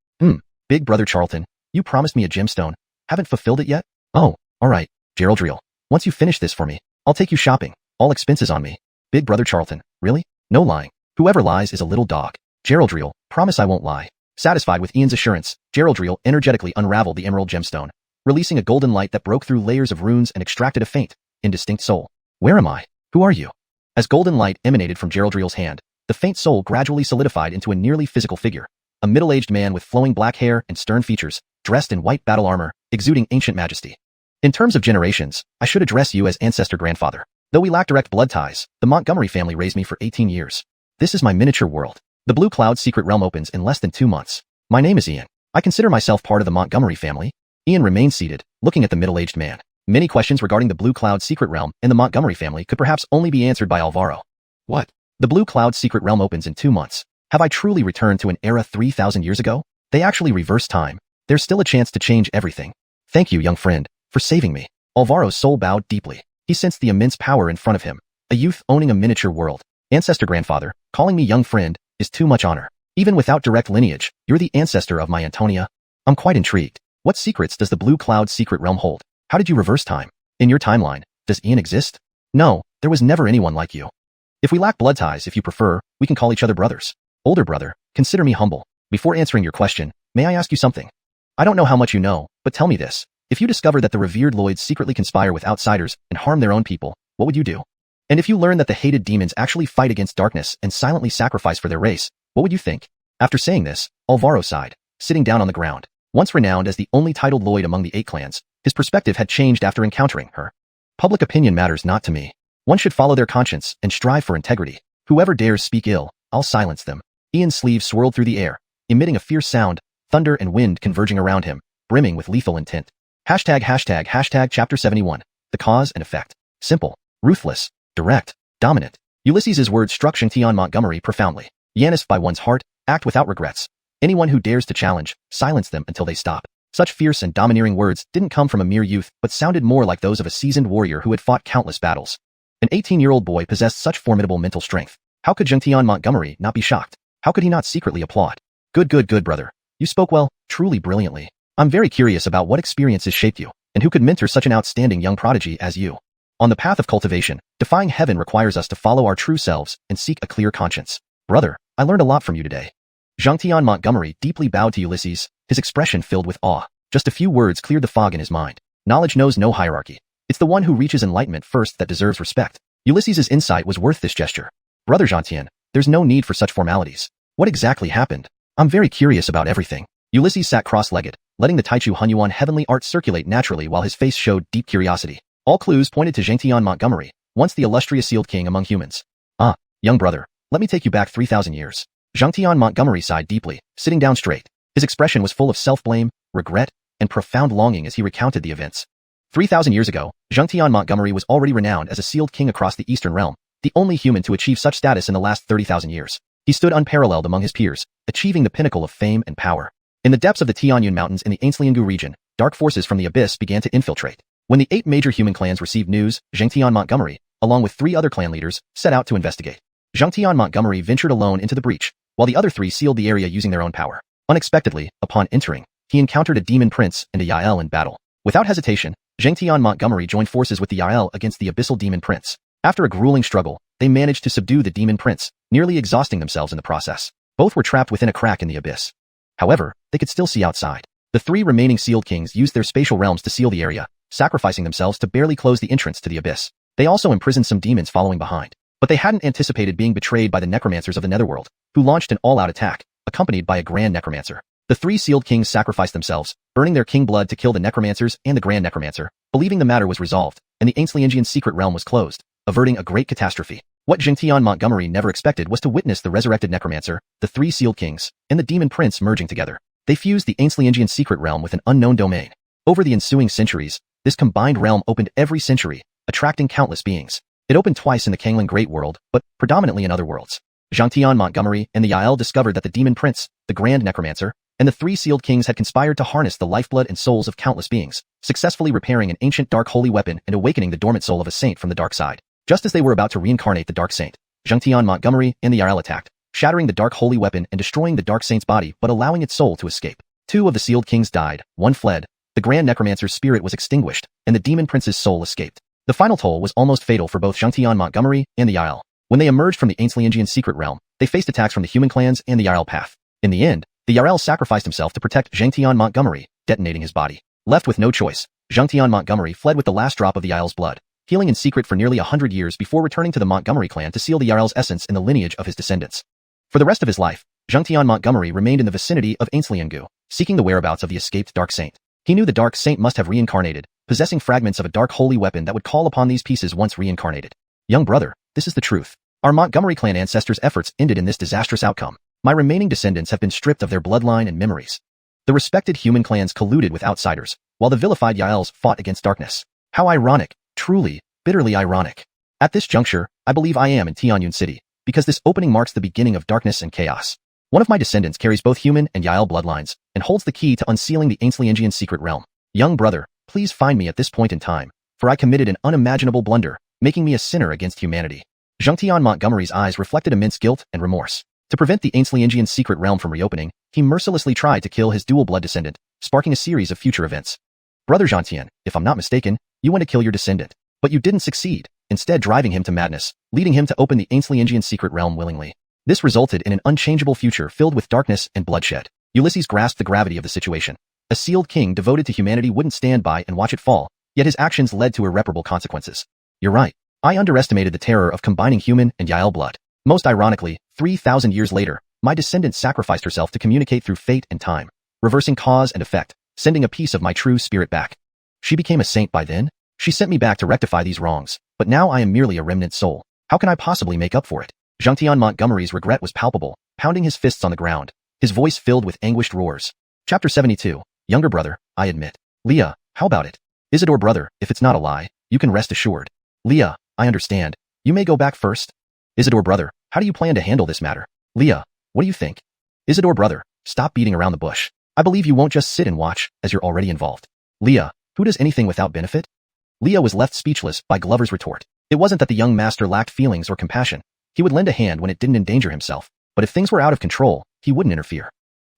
Big Brother Charlton, you promised me a gemstone. Haven't fulfilled it yet? Oh, alright, Geraldriel. Once you finish this for me, I'll take you shopping. All expenses on me. Big Brother Charlton, really? No lying. Whoever lies is a little dog. Geraldriel, promise I won't lie. Satisfied with Ian's assurance, Geraldriel energetically unraveled the emerald gemstone, releasing a golden light that broke through layers of runes and extracted a faint, indistinct soul. Where am I? Who are you? As golden light emanated from Geraldriel's hand, the faint soul gradually solidified into a nearly physical figure. A middle-aged man with flowing black hair and stern features, dressed in white battle armor, exuding ancient majesty. In terms of generations, I should address you as ancestor grandfather. Though we lack direct blood ties, the Montgomery family raised me for 18 years. This is my miniature world. The Blue Cloud secret realm opens in less than 2 months. My name is Ian. I consider myself part of the Montgomery family. Ian remained seated, looking at the middle-aged man. Many questions regarding the Blue Cloud secret realm and the Montgomery family could perhaps only be answered by Alvaro. What? The Blue Cloud secret realm opens in 2 months. Have I truly returned to an era 3,000 years ago? They actually reversed time. There's still a chance to change everything. Thank you, young friend, for saving me. Alvaro's soul bowed deeply. He sensed the immense power in front of him. A youth owning a miniature world. Ancestor grandfather, calling me young friend, is too much honor. Even without direct lineage, you're the ancestor of my Antonia. I'm quite intrigued. What secrets does the Blue Cloud secret realm hold? How did you reverse time? In your timeline, does Ian exist? No, there was never anyone like you. If we lack blood ties, if you prefer, we can call each other brothers. Older brother, consider me humble. Before answering your question, may I ask you something? I don't know how much you know, but tell me this. If you discovered that the revered Lloyds secretly conspire with outsiders and harm their own people, what would you do? And if you learn that the hated demons actually fight against darkness and silently sacrifice for their race, what would you think? After saying this, Alvaro sighed, sitting down on the ground. Once renowned as the only titled Lloyd among the 8 clans, his perspective had changed after encountering her. Public opinion matters not to me. One should follow their conscience and strive for integrity. Whoever dares speak ill, I'll silence them. Ian's sleeve swirled through the air, emitting a fierce sound, thunder and wind converging around him, brimming with lethal intent. Hashtag chapter 71. The cause and effect. Simple, ruthless, direct, dominant. Ulysses' words struck Xianxia Montgomery profoundly. Yanis by one's heart, act without regrets. Anyone who dares to challenge, silence them until they stop. Such fierce and domineering words didn't come from a mere youth, but sounded more like those of a seasoned warrior who had fought countless battles. An 18-year-old boy possessed such formidable mental strength. How could Xianxia Montgomery not be shocked? How could he not secretly applaud? Good, brother. You spoke well, truly brilliantly. I'm very curious about what experiences shaped you, and who could mentor such an outstanding young prodigy as you. On the path of cultivation, defying heaven requires us to follow our true selves and seek a clear conscience. Brother, I learned a lot from you today. Xianxia Montgomery deeply bowed to Ulysses, his expression filled with awe. Just a few words cleared the fog in his mind. Knowledge knows no hierarchy. It's the one who reaches enlightenment first that deserves respect. Ulysses' insight was worth this gesture. Brother Xianxian, there's no need for such formalities. What exactly happened? I'm very curious about everything. Ulysses sat cross-legged, letting the Taichu Hunyuan heavenly art circulate naturally while his face showed deep curiosity. All clues pointed to Xianxia Montgomery, once the illustrious sealed king among humans. Ah, young brother, let me take you back 3,000 years. Xianxia Montgomery sighed deeply, sitting down straight. His expression was full of self-blame, regret, and profound longing as he recounted the events. 3,000 years ago, Xianxia Montgomery was already renowned as a sealed king across the Eastern Realm, the only human to achieve such status in the last 30,000 years. He stood unparalleled among his peers, achieving the pinnacle of fame and power. In the depths of the Tianyun Mountains in the Ainsley region, dark forces from the abyss began to infiltrate. When the 8 major human clans received news, Xianxia Montgomery, along with 3 other clan leaders, set out to investigate. Xianxia Montgomery ventured alone into the breach, while the other 3 sealed the area using their own power. Unexpectedly, upon entering, he encountered a demon prince and a Yael in battle. Without hesitation, Xianxia Montgomery joined forces with the Yael against the abyssal demon prince. After a grueling struggle, they managed to subdue the demon prince, nearly exhausting themselves in the process. Both were trapped within a crack in the abyss. However, they could still see outside. The 3 remaining sealed kings used their spatial realms to seal the area, sacrificing themselves to barely close the entrance to the abyss. They also imprisoned some demons following behind. But they hadn't anticipated being betrayed by the necromancers of the Netherworld, who launched an all-out attack, accompanied by a Grand Necromancer. The three sealed kings sacrificed themselves, burning their king blood to kill the necromancers and the Grand Necromancer, believing the matter was resolved, and the Xianxian secret realm was closed, averting a great catastrophe. What Xianxia Montgomery never expected was to witness the resurrected necromancer, the three sealed kings, and the demon prince merging together. They fused the Xianxian secret realm with an unknown domain. Over the ensuing centuries, this combined realm opened every century, attracting countless beings. It opened twice in the Canglan Great World, but predominantly in other worlds. Xianxia Montgomery and the Yael discovered that the demon prince, the Grand Necromancer, and the three sealed kings had conspired to harness the lifeblood and souls of countless beings, successfully repairing an ancient dark holy weapon and awakening the dormant soul of a saint from the dark side. Just as they were about to reincarnate the dark saint, Xianxia Montgomery and the Yael attacked, shattering the dark holy weapon and destroying the dark saint's body but allowing its soul to escape. Two of the sealed kings died, one fled, the Grand Necromancer's spirit was extinguished, and the demon prince's soul escaped. The final toll was almost fatal for both Xianxia Montgomery and the Yael. When they emerged from the Xianxian secret realm, they faced attacks from the human clans and the Yael path. In the end, the Yael sacrificed himself to protect Xianxia Montgomery, detonating his body. Left with no choice, Xianxia Montgomery fled with the last drop of the Yael's blood, healing in secret for nearly 100 years before returning to the Montgomery clan to seal the Yael's essence in the lineage of his descendants. For the rest of his life, Xianxia Montgomery remained in the vicinity of Xianxia, seeking the whereabouts of the escaped Dark Saint. He knew the Dark Saint must have reincarnated, possessing fragments of a dark holy weapon that would call upon these pieces once reincarnated. Young brother, this is the truth. Our Montgomery clan ancestors' efforts ended in this disastrous outcome. My remaining descendants have been stripped of their bloodline and memories. The respected human clans colluded with outsiders, while the vilified Yaels fought against darkness. How ironic, truly, bitterly ironic. At this juncture, I believe I am in Tianyun City, because this opening marks the beginning of darkness and chaos. One of my descendants carries both human and Yael bloodlines, and holds the key to unsealing the Xianxian secret realm. Young brother, please find me at this point in time, for I committed an unimaginable blunder, making me a sinner against humanity. Xianxia Montgomery's eyes reflected immense guilt and remorse. To prevent the Xianxian secret realm from reopening, he mercilessly tried to kill his dual blood descendant, sparking a series of future events. Brother Xianxian, if I'm not mistaken, you want to kill your descendant, but you didn't succeed, instead driving him to madness, leading him to open the Xianxian secret realm willingly. This resulted in an unchangeable future filled with darkness and bloodshed. Ulysses grasped the gravity of the situation. A sealed king devoted to humanity wouldn't stand by and watch it fall, yet his actions led to irreparable consequences. You're right. I underestimated the terror of combining human and Yael blood. Most ironically, 3,000 years later, my descendant sacrificed herself to communicate through fate and time, reversing cause and effect, sending a piece of my true spirit back. She became a saint by then? She sent me back to rectify these wrongs, but now I am merely a remnant soul. How can I possibly make up for it? Xianxia Montgomery's regret was palpable, pounding his fists on the ground, his voice filled with anguished roars. Chapter 72. Younger brother, I admit. Leah, how about it? Isidore brother, if it's not a lie, you can rest assured. Leah, I understand. You may go back first. Isidore brother, how do you plan to handle this matter? Leah, what do you think? Isidore brother, stop beating around the bush. I believe you won't just sit and watch, as you're already involved. Leah, who does anything without benefit? Leah was left speechless by Glover's retort. It wasn't that the young master lacked feelings or compassion. He would lend a hand when it didn't endanger himself, but if things were out of control, he wouldn't interfere.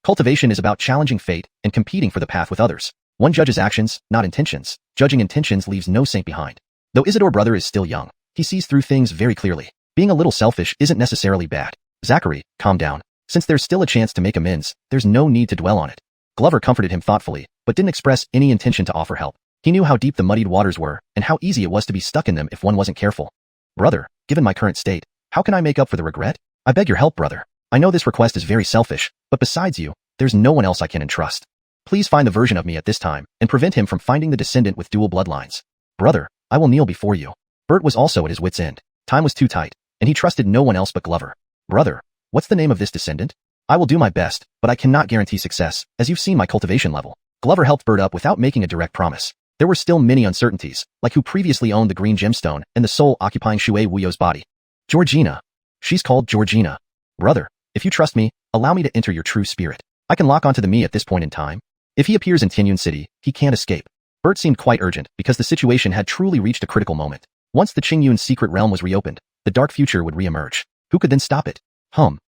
Cultivation is about challenging fate and competing for the path with others. One judges actions, not intentions. Judging intentions leaves no saint behind. Though Isidore brother is still young, he sees through things very clearly. Being a little selfish isn't necessarily bad. Zachary, calm down. Since there's still a chance to make amends, there's no need to dwell on it. Glover comforted him thoughtfully, but didn't express any intention to offer help. He knew how deep the muddied waters were, and how easy it was to be stuck in them if one wasn't careful. Brother, given my current state, how can I make up for the regret? I beg your help, brother. I know this request is very selfish, but besides you, there's no one else I can entrust. Please find the version of me at this time, and prevent him from finding the descendant with dual bloodlines. Brother, I will kneel before you. Bert was also at his wit's end. Time was too tight, and he trusted no one else but Glover. Brother, what's the name of this descendant? I will do my best, but I cannot guarantee success, as you've seen my cultivation level. Glover helped Bert up without making a direct promise. There were still many uncertainties, like who previously owned the green gemstone and the soul occupying Shui Wuyo's body. Georgina. She's called Georgina. Brother, if you trust me, allow me to enter your true spirit. I can lock onto the me at this point in time. If he appears in Tianyun City, he can't escape. Bert seemed quite urgent because the situation had truly reached a critical moment. Once the Qingyun secret realm was reopened, the dark future would reemerge. Who could then stop it?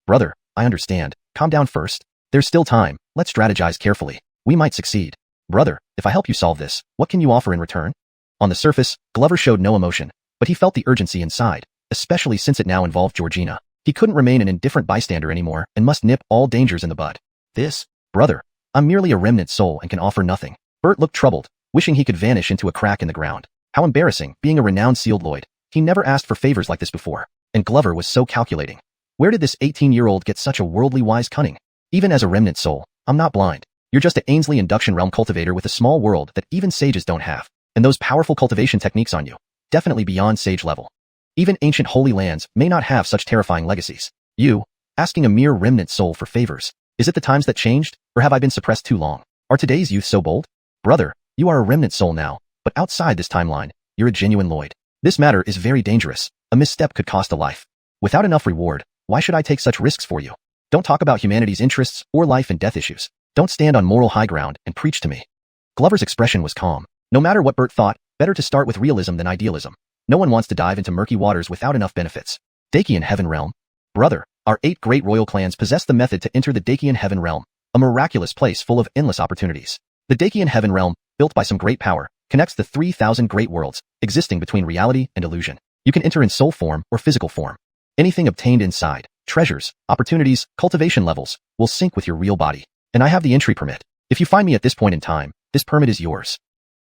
Brother, I understand. Calm down first. There's still time. Let's strategize carefully. We might succeed. Brother, if I help you solve this, what can you offer in return? On the surface, Glover showed no emotion, but he felt the urgency inside, especially since it now involved Georgina. He couldn't remain an indifferent bystander anymore and must nip all dangers in the bud. Brother, I'm merely a remnant soul and can offer nothing. Bert looked troubled, wishing he could vanish into a crack in the ground. How embarrassing, being a renowned sealed Lloyd. He never asked for favors like this before. And Glover was so calculating. Where did this 18-year-old get such a worldly wise cunning? Even as a remnant soul, I'm not blind. You're just an Ainsley Induction Realm cultivator with a small world that even sages don't have. And those powerful cultivation techniques on you. Definitely beyond sage level. Even ancient holy lands may not have such terrifying legacies. You, asking a mere remnant soul for favors. Is it the times that changed, or have I been suppressed too long? Are today's youth so bold? Brother, you are a remnant soul now, but outside this timeline, you're a genuine Lloyd. This matter is very dangerous. A misstep could cost a life. Without enough reward, why should I take such risks for you? Don't talk about humanity's interests or life and death issues. Don't stand on moral high ground and preach to me. Glover's expression was calm. No matter what Bert thought, better to start with realism than idealism. No one wants to dive into murky waters without enough benefits. Dakian Heaven Realm. Brother, our 8 great royal clans possess the method to enter the Dakian Heaven Realm, a miraculous place full of endless opportunities. The Dakian Heaven Realm, built by some great power, connects the 3,000 great worlds, existing between reality and illusion. You can enter in soul form or physical form. Anything obtained inside, treasures, opportunities, cultivation levels, will sync with your real body. And I have the entry permit. If you find me at this point in time, this permit is yours.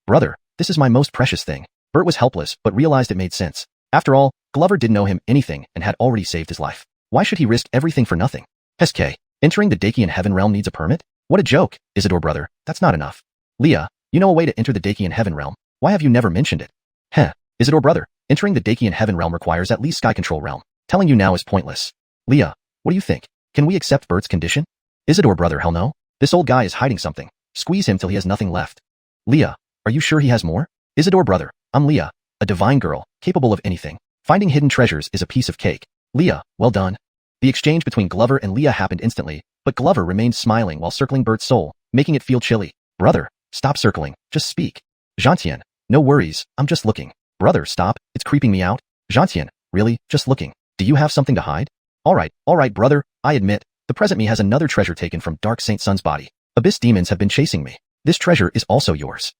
Brother, this is my most precious thing. Bert was helpless, but realized it made sense. After all, Glover didn't know him anything and had already saved his life. Why should he risk everything for nothing? SK, entering the Dakian Heaven Realm needs a permit? What a joke, Isidore brother, that's not enough. Leah, you know a way to enter the Dakian Heaven Realm. Why have you never mentioned it? Heh, Isidore brother, entering the Dakian Heaven Realm requires at least Sky Control Realm. Telling you now is pointless. Leah, what do you think? Can we accept Bert's condition? Isidore brother, hell no. This old guy is hiding something. Squeeze him till he has nothing left. Leah, are you sure he has more? Isidore brother, I'm Leah, a divine girl, capable of anything. Finding hidden treasures is a piece of cake. Leah, well done. The exchange between Glover and Leah happened instantly, but Glover remained smiling while circling Bert's soul, making it feel chilly. Brother, stop circling, just speak. Xianxia, no worries, I'm just looking. Brother, stop, it's creeping me out. Xianxia, really, just looking. Do you have something to hide? Alright brother, I admit, the present me has another treasure taken from Dark Saint Sun's body. Abyss demons have been chasing me. This treasure is also yours.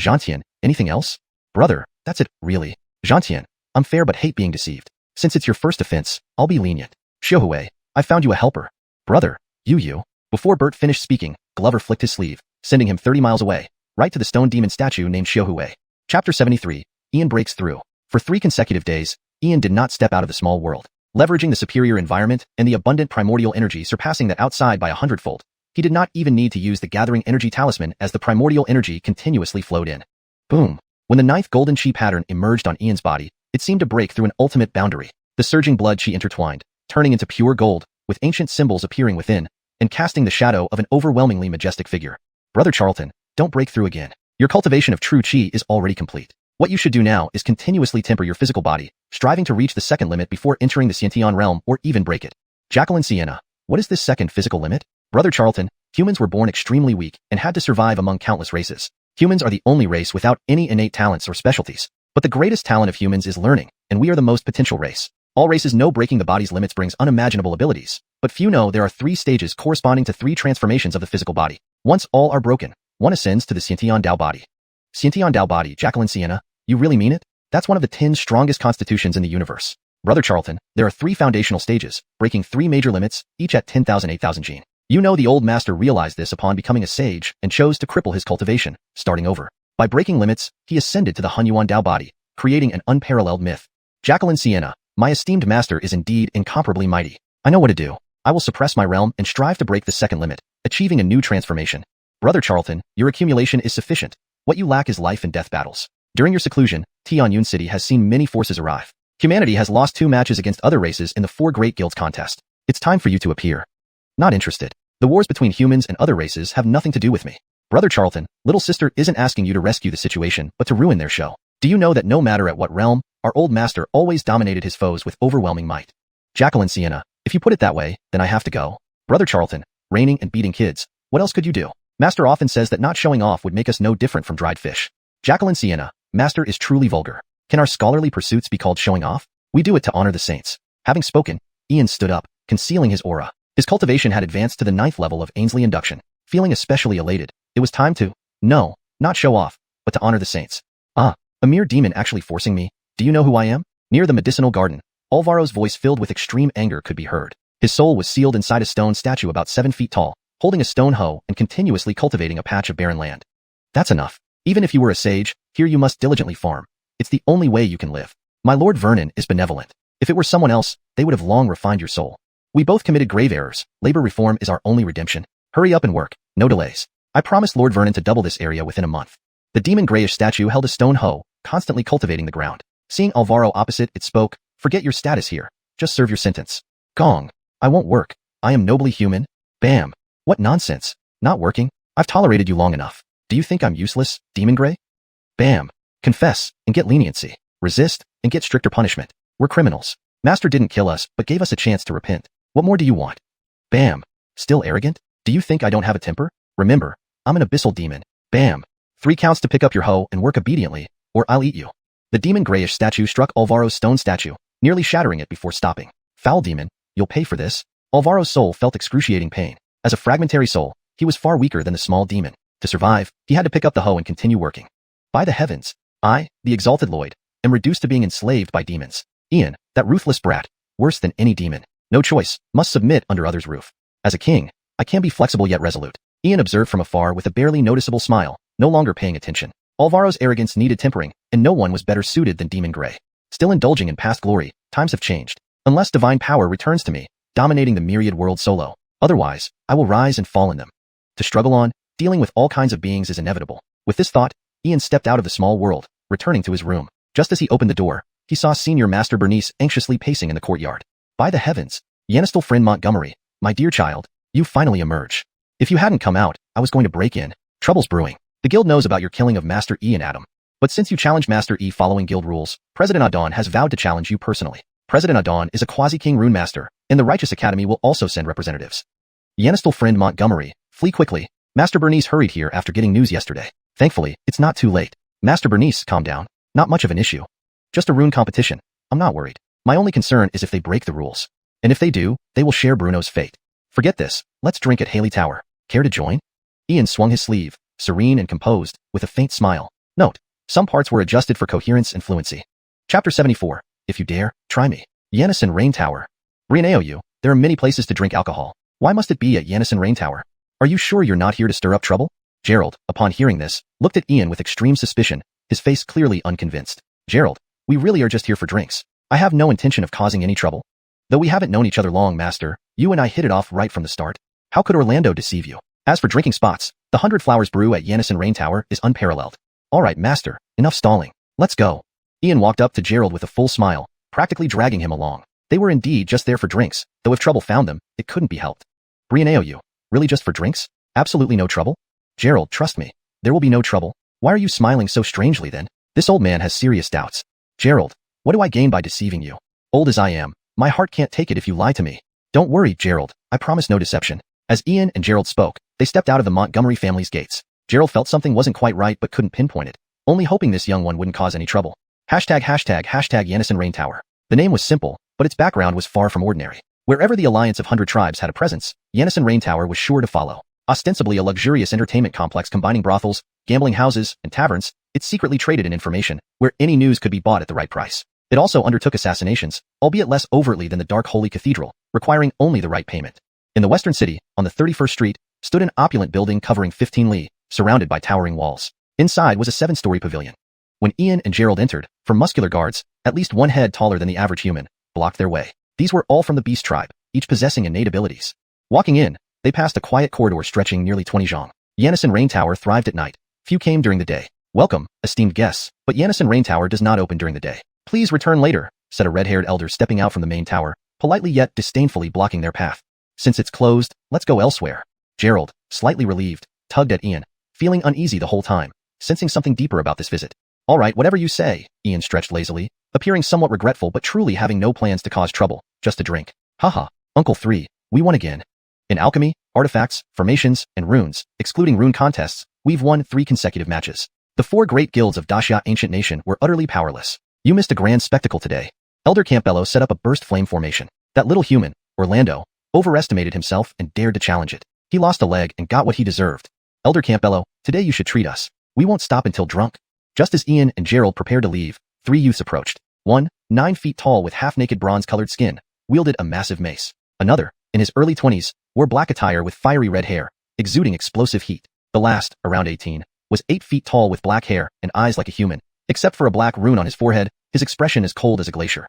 Xianxia, anything else? Brother, that's it, really. Xianxia, I'm fair but hate being deceived. Since it's your first offense, I'll be lenient. Xiuhui, I found you a helper. Brother, you. Before Bert finished speaking, Glover flicked his sleeve, sending him 30 miles away, right to the stone demon statue named Xiuhui. Chapter 73, Ian breaks through. For 3 consecutive days, Ian did not step out of the small world. Leveraging the superior environment and the abundant primordial energy surpassing that outside by 100-fold, he did not even need to use the gathering energy talisman as the primordial energy continuously flowed in. Boom. When the 9th golden chi pattern emerged on Ian's body, it seemed to break through an ultimate boundary. The surging blood chi intertwined, turning into pure gold, with ancient symbols appearing within, and casting the shadow of an overwhelmingly majestic figure. Brother Charlton, don't break through again. Your cultivation of true chi is already complete. What you should do now is continuously temper your physical body, striving to reach the second limit before entering the Xianxian realm or even break it. Jacqueline Sienna, what is this second physical limit? Brother Charlton, humans were born extremely weak and had to survive among countless races. Humans are the only race without any innate talents or specialties. But the greatest talent of humans is learning, and we are the most potential race. All races know breaking the body's limits brings unimaginable abilities, but few know there are 3 stages corresponding to 3 transformations of the physical body. Once all are broken, one ascends to the Xianxian Dao body. Xianxian Dao body, Jacqueline Sienna, you really mean it? That's one of the 10 strongest constitutions in the universe. Brother Charlton, there are 3 foundational stages, breaking 3 major limits, each at 10,000 8,000 gene. You know the old master realized this upon becoming a sage and chose to cripple his cultivation, starting over. By breaking limits, he ascended to the Hunyuan Dao body, creating an unparalleled myth. Jacqueline Sienna, my esteemed master is indeed incomparably mighty. I know what to do. I will suppress my realm and strive to break the second limit, achieving a new transformation. Brother Charlton, your accumulation is sufficient. What you lack is life and death battles. During your seclusion, Tianyun City has seen many forces arrive. Humanity has lost 2 matches against other races in the 4 Great Guilds contest. It's time for you to appear. Not interested. The wars between humans and other races have nothing to do with me. Brother Charlton, little sister isn't asking you to rescue the situation, but to ruin their show. Do you know that no matter at what realm, our old master always dominated his foes with overwhelming might? Jacqueline Sienna, if you put it that way, then I have to go. Brother Charlton, reigning and beating kids, what else could you do? Master often says that not showing off would make us no different from dried fish. Jacqueline Sienna, Master is truly vulgar. Can our scholarly pursuits be called showing off? We do it to honor the saints. Having spoken, Ian stood up, concealing his aura. His cultivation had advanced to the 9th level of Ainsley Induction. Feeling especially elated, it was time to, no, not show off, but to honor the saints. Ah, a mere demon actually forcing me. Do you know who I am? Near the medicinal garden, Alvaro's voice filled with extreme anger could be heard. His soul was sealed inside a stone statue about 7 feet tall, holding a stone hoe and continuously cultivating a patch of barren land. That's enough. Even if you were a sage, here you must diligently farm. It's the only way you can live. My Lord Vernon is benevolent. If it were someone else, they would have long refined your soul. We both committed grave errors. Labor reform is our only redemption. Hurry up and work. No delays. I promised Lord Vernon to double this area within a month. The demon grayish statue held a stone hoe, constantly cultivating the ground. Seeing Alvaro opposite, it spoke, "Forget your status here. Just serve your sentence." Gong. I won't work. I am nobly human. Bam. What nonsense. Not working? I've tolerated you long enough. Do you think I'm useless, Demon Gray? Bam. Confess, and get leniency. Resist, and get stricter punishment. We're criminals. Master didn't kill us, but gave us a chance to repent. What more do you want? Bam. Still arrogant? Do you think I don't have a temper? Remember, I'm an abyssal demon. Bam. 3 counts to pick up your hoe and work obediently, or I'll eat you. The demon grayish statue struck Alvaro's stone statue, nearly shattering it before stopping. Foul demon, you'll pay for this. Alvaro's soul felt excruciating pain. As a fragmentary soul, he was far weaker than the small demon. To survive, he had to pick up the hoe and continue working. By the heavens, I, the exalted Lloyd, am reduced to being enslaved by demons. Ian, that ruthless brat, worse than any demon. No choice, must submit under others' roof. As a king, I can be flexible yet resolute. Ian observed from afar with a barely noticeable smile, no longer paying attention. Alvaro's arrogance needed tempering, and no one was better suited than Demon Gray. Still indulging in past glory, times have changed. Unless divine power returns to me, dominating the myriad world solo. Otherwise, I will rise and fall in them. To struggle on, dealing with all kinds of beings is inevitable. With this thought, Ian stepped out of the small world, returning to his room. Just as he opened the door, he saw Senior Master Bernice anxiously pacing in the courtyard. By the heavens, Yanistal friend Montgomery, my dear child, you finally emerge. If you hadn't come out, I was going to break in. Trouble's brewing. The guild knows about your killing of Master E and Adam. But since you challenged Master E following guild rules, President Adon has vowed to challenge you personally. President Adon is a quasi-king rune master, and the Righteous Academy will also send representatives. Yanistal friend Montgomery, flee quickly. Master Bernice hurried here after getting news yesterday. Thankfully, it's not too late. Master Bernice, calm down. Not much of an issue. Just a rune competition. I'm not worried. My only concern is if they break the rules. And if they do, they will share Bruno's fate. Forget this. Let's drink at Haley Tower. Care to join? Ian swung his sleeve, serene and composed, with a faint smile. Note, some parts were adjusted for coherence and fluency. Chapter 74. If you dare, try me. Yannison Rain Tower. Rioneo, there are many places to drink alcohol. Why must it be at Yannison Rain Tower? Are you sure you're not here to stir up trouble? Gerald, upon hearing this, looked at Ian with extreme suspicion, his face clearly unconvinced. Gerald, we really are just here for drinks. I have no intention of causing any trouble. Though we haven't known each other long, Master, you and I hit it off right from the start. How could Orlando deceive you? As for drinking spots, the 100 Flowers Brew at Yannison Rain Tower is unparalleled. All right, Master, enough stalling. Let's go. Ian walked up to Gerald with a full smile, practically dragging him along. They were indeed just there for drinks, though if trouble found them, it couldn't be helped. Rioneo, really just for drinks? Absolutely no trouble? Gerald, trust me. There will be no trouble. Why are you smiling so strangely then? This old man has serious doubts. Gerald, what do I gain by deceiving you? Old as I am, my heart can't take it if you lie to me. Don't worry, Gerald. I promise no deception. As Ian and Gerald spoke, they stepped out of the Montgomery family's gates. Gerald felt something wasn't quite right but couldn't pinpoint it, only hoping this young one wouldn't cause any trouble. Hashtag Yannison Rain Tower. The name was simple, but its background was far from ordinary. Wherever the alliance of 100 tribes had a presence, Yannison Rain Tower was sure to follow. Ostensibly a luxurious entertainment complex combining brothels, gambling houses, and taverns, it secretly traded in information, where any news could be bought at the right price. It also undertook assassinations, albeit less overtly than the Dark Holy Cathedral, requiring only the right payment. In the western city, on the 31st Street, stood an opulent building covering 15 li, surrounded by towering walls. Inside was a 7-story pavilion. When Ian and Gerald entered, from muscular guards, at least one head taller than the average human, blocked their way. These were all from the Beast tribe, each possessing innate abilities. Walking in, they passed a quiet corridor stretching nearly 20 zhang. Yannison Rain Tower thrived at night. Few came during the day. Welcome, esteemed guests, but Yannison Rain Tower does not open during the day. Please return later, said a red-haired elder stepping out from the main tower, politely yet disdainfully blocking their path. Since it's closed, let's go elsewhere. Gerald, slightly relieved, tugged at Ian, feeling uneasy the whole time, sensing something deeper about this visit. All right, whatever you say, Ian stretched lazily, appearing somewhat regretful but truly having no plans to cause trouble, just a drink. Haha, Uncle 3, we won again. In alchemy, artifacts, formations, and runes, excluding rune contests, we've won 3 consecutive matches. The 4 great guilds of Daxia Ancient Nation were utterly powerless. You missed a grand spectacle today. Elder Campbello set up a burst flame formation. That little human, Orlando, overestimated himself and dared to challenge it. He lost a leg and got what he deserved. Elder Campbello, today you should treat us. We won't stop until drunk. Just as Ian and Gerald prepared to leave, 3 youths approached. One, 9 feet tall with half-naked bronze-colored skin, wielded a massive mace. Another, in his early 20s, wore black attire with fiery red hair, exuding explosive heat. The last, around 18, was 8 feet tall with black hair and eyes like a human. Except for a black rune on his forehead, his expression is cold as a glacier.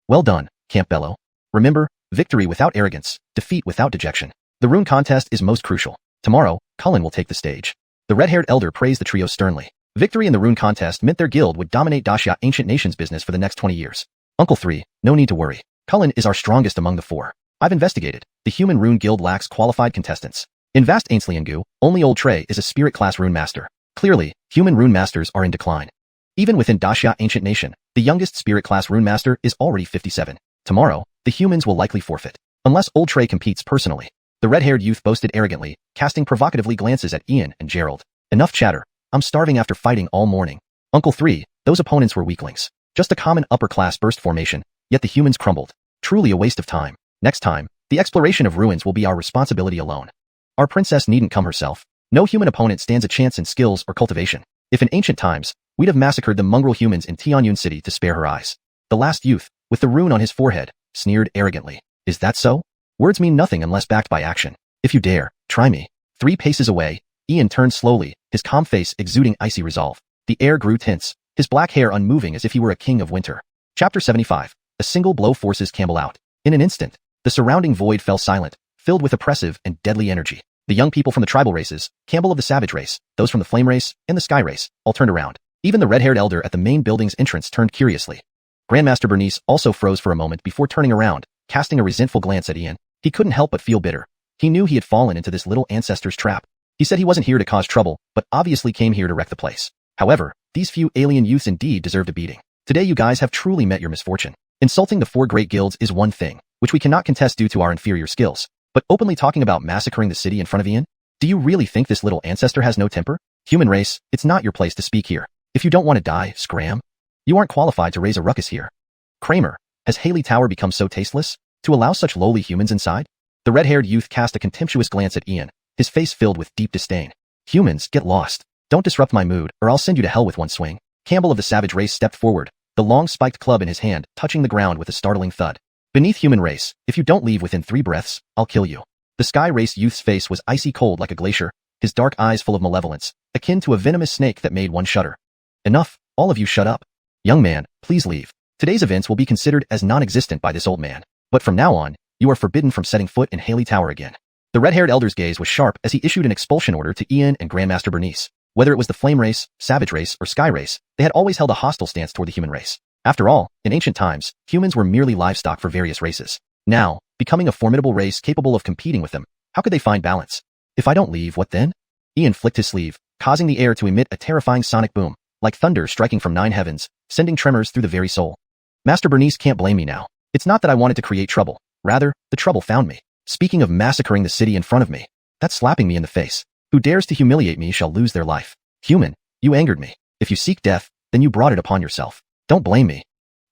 Well done, Campbello. Remember, victory without arrogance, defeat without dejection. The rune contest is most crucial. Tomorrow, Cullen will take the stage. The red-haired elder praised the trio sternly. Victory in the rune contest meant their guild would dominate Daxia ancient nation's business for the next 20 years. Uncle 3, no need to worry. Cullen is our strongest among the 4. I've investigated. The human rune guild lacks qualified contestants. In vast Ainsliangu, only old Trey is a spirit class rune master. Clearly, human rune masters are in decline. Even within Daxia ancient nation, the youngest spirit class rune master is already 57. Tomorrow, the humans will likely forfeit. Unless old Trey competes personally. The red-haired youth boasted arrogantly, casting provocatively glances at Ian and Gerald. Enough chatter. I'm starving after fighting all morning. Uncle 3, those opponents were weaklings. Just a common upper-class burst formation, yet the humans crumbled. Truly a waste of time. Next time, the exploration of ruins will be our responsibility alone. Our princess needn't come herself. No human opponent stands a chance in skills or cultivation. If in ancient times, we'd have massacred the mongrel humans in Tianyun City to spare her eyes. The last youth, with the rune on his forehead, sneered arrogantly. Is that so? Words mean nothing unless backed by action. If you dare, try me. 3 paces away, Ian turned slowly, his calm face exuding icy resolve. The air grew tense, his black hair unmoving as if he were a king of winter. Chapter 75. A single blow forces Campbell out. In an instant, the surrounding void fell silent, filled with oppressive and deadly energy. The young people from the tribal races, Campbell of the Savage race, those from the Flame race, and the Sky race, all turned around. Even the red-haired elder at the main building's entrance turned curiously. Grandmaster Bernice also froze for a moment before turning around, casting a resentful glance at Ian. He couldn't help but feel bitter. He knew he had fallen into this little ancestor's trap. He said he wasn't here to cause trouble, but obviously came here to wreck the place. However, these few alien youths indeed deserved a beating. Today you guys have truly met your misfortune. Insulting the 4 great guilds is one thing, which we cannot contest due to our inferior skills. But openly talking about massacring the city in front of Ian? Do you really think this little ancestor has no temper? Human race, it's not your place to speak here. If you don't want to die, scram. You aren't qualified to raise a ruckus here. Kramer, has Haley Tower become so tasteless? To allow such lowly humans inside? The red-haired youth cast a contemptuous glance at Ian, his face filled with deep disdain. Humans, get lost. Don't disrupt my mood, or I'll send you to hell with one swing. Campbell of the Savage race stepped forward, the long spiked club in his hand, touching the ground with a startling thud. Beneath human race, if you don't leave within 3 breaths, I'll kill you. The Sky race youth's face was icy cold like a glacier, his dark eyes full of malevolence, akin to a venomous snake that made one shudder. Enough, all of you shut up. Young man, please leave. Today's events will be considered as non-existent by this old man. But from now on, you are forbidden from setting foot in Haley Tower again. The red-haired elder's gaze was sharp as he issued an expulsion order to Ian and Grandmaster Bernice. Whether it was the Flame race, Savage race, or Sky race, they had always held a hostile stance toward the human race. After all, in ancient times, humans were merely livestock for various races. Now, becoming a formidable race capable of competing with them, how could they find balance? If I don't leave, what then? Ian flicked his sleeve, causing the air to emit a terrifying sonic boom, like thunder striking from 9 heavens, sending tremors through the very soul. Master Bernice can't blame me now. It's not that I wanted to create trouble. Rather, the trouble found me. Speaking of massacring the city in front of me, that's slapping me in the face. Who dares to humiliate me shall lose their life. Human, you angered me. If you seek death, then you brought it upon yourself. Don't blame me.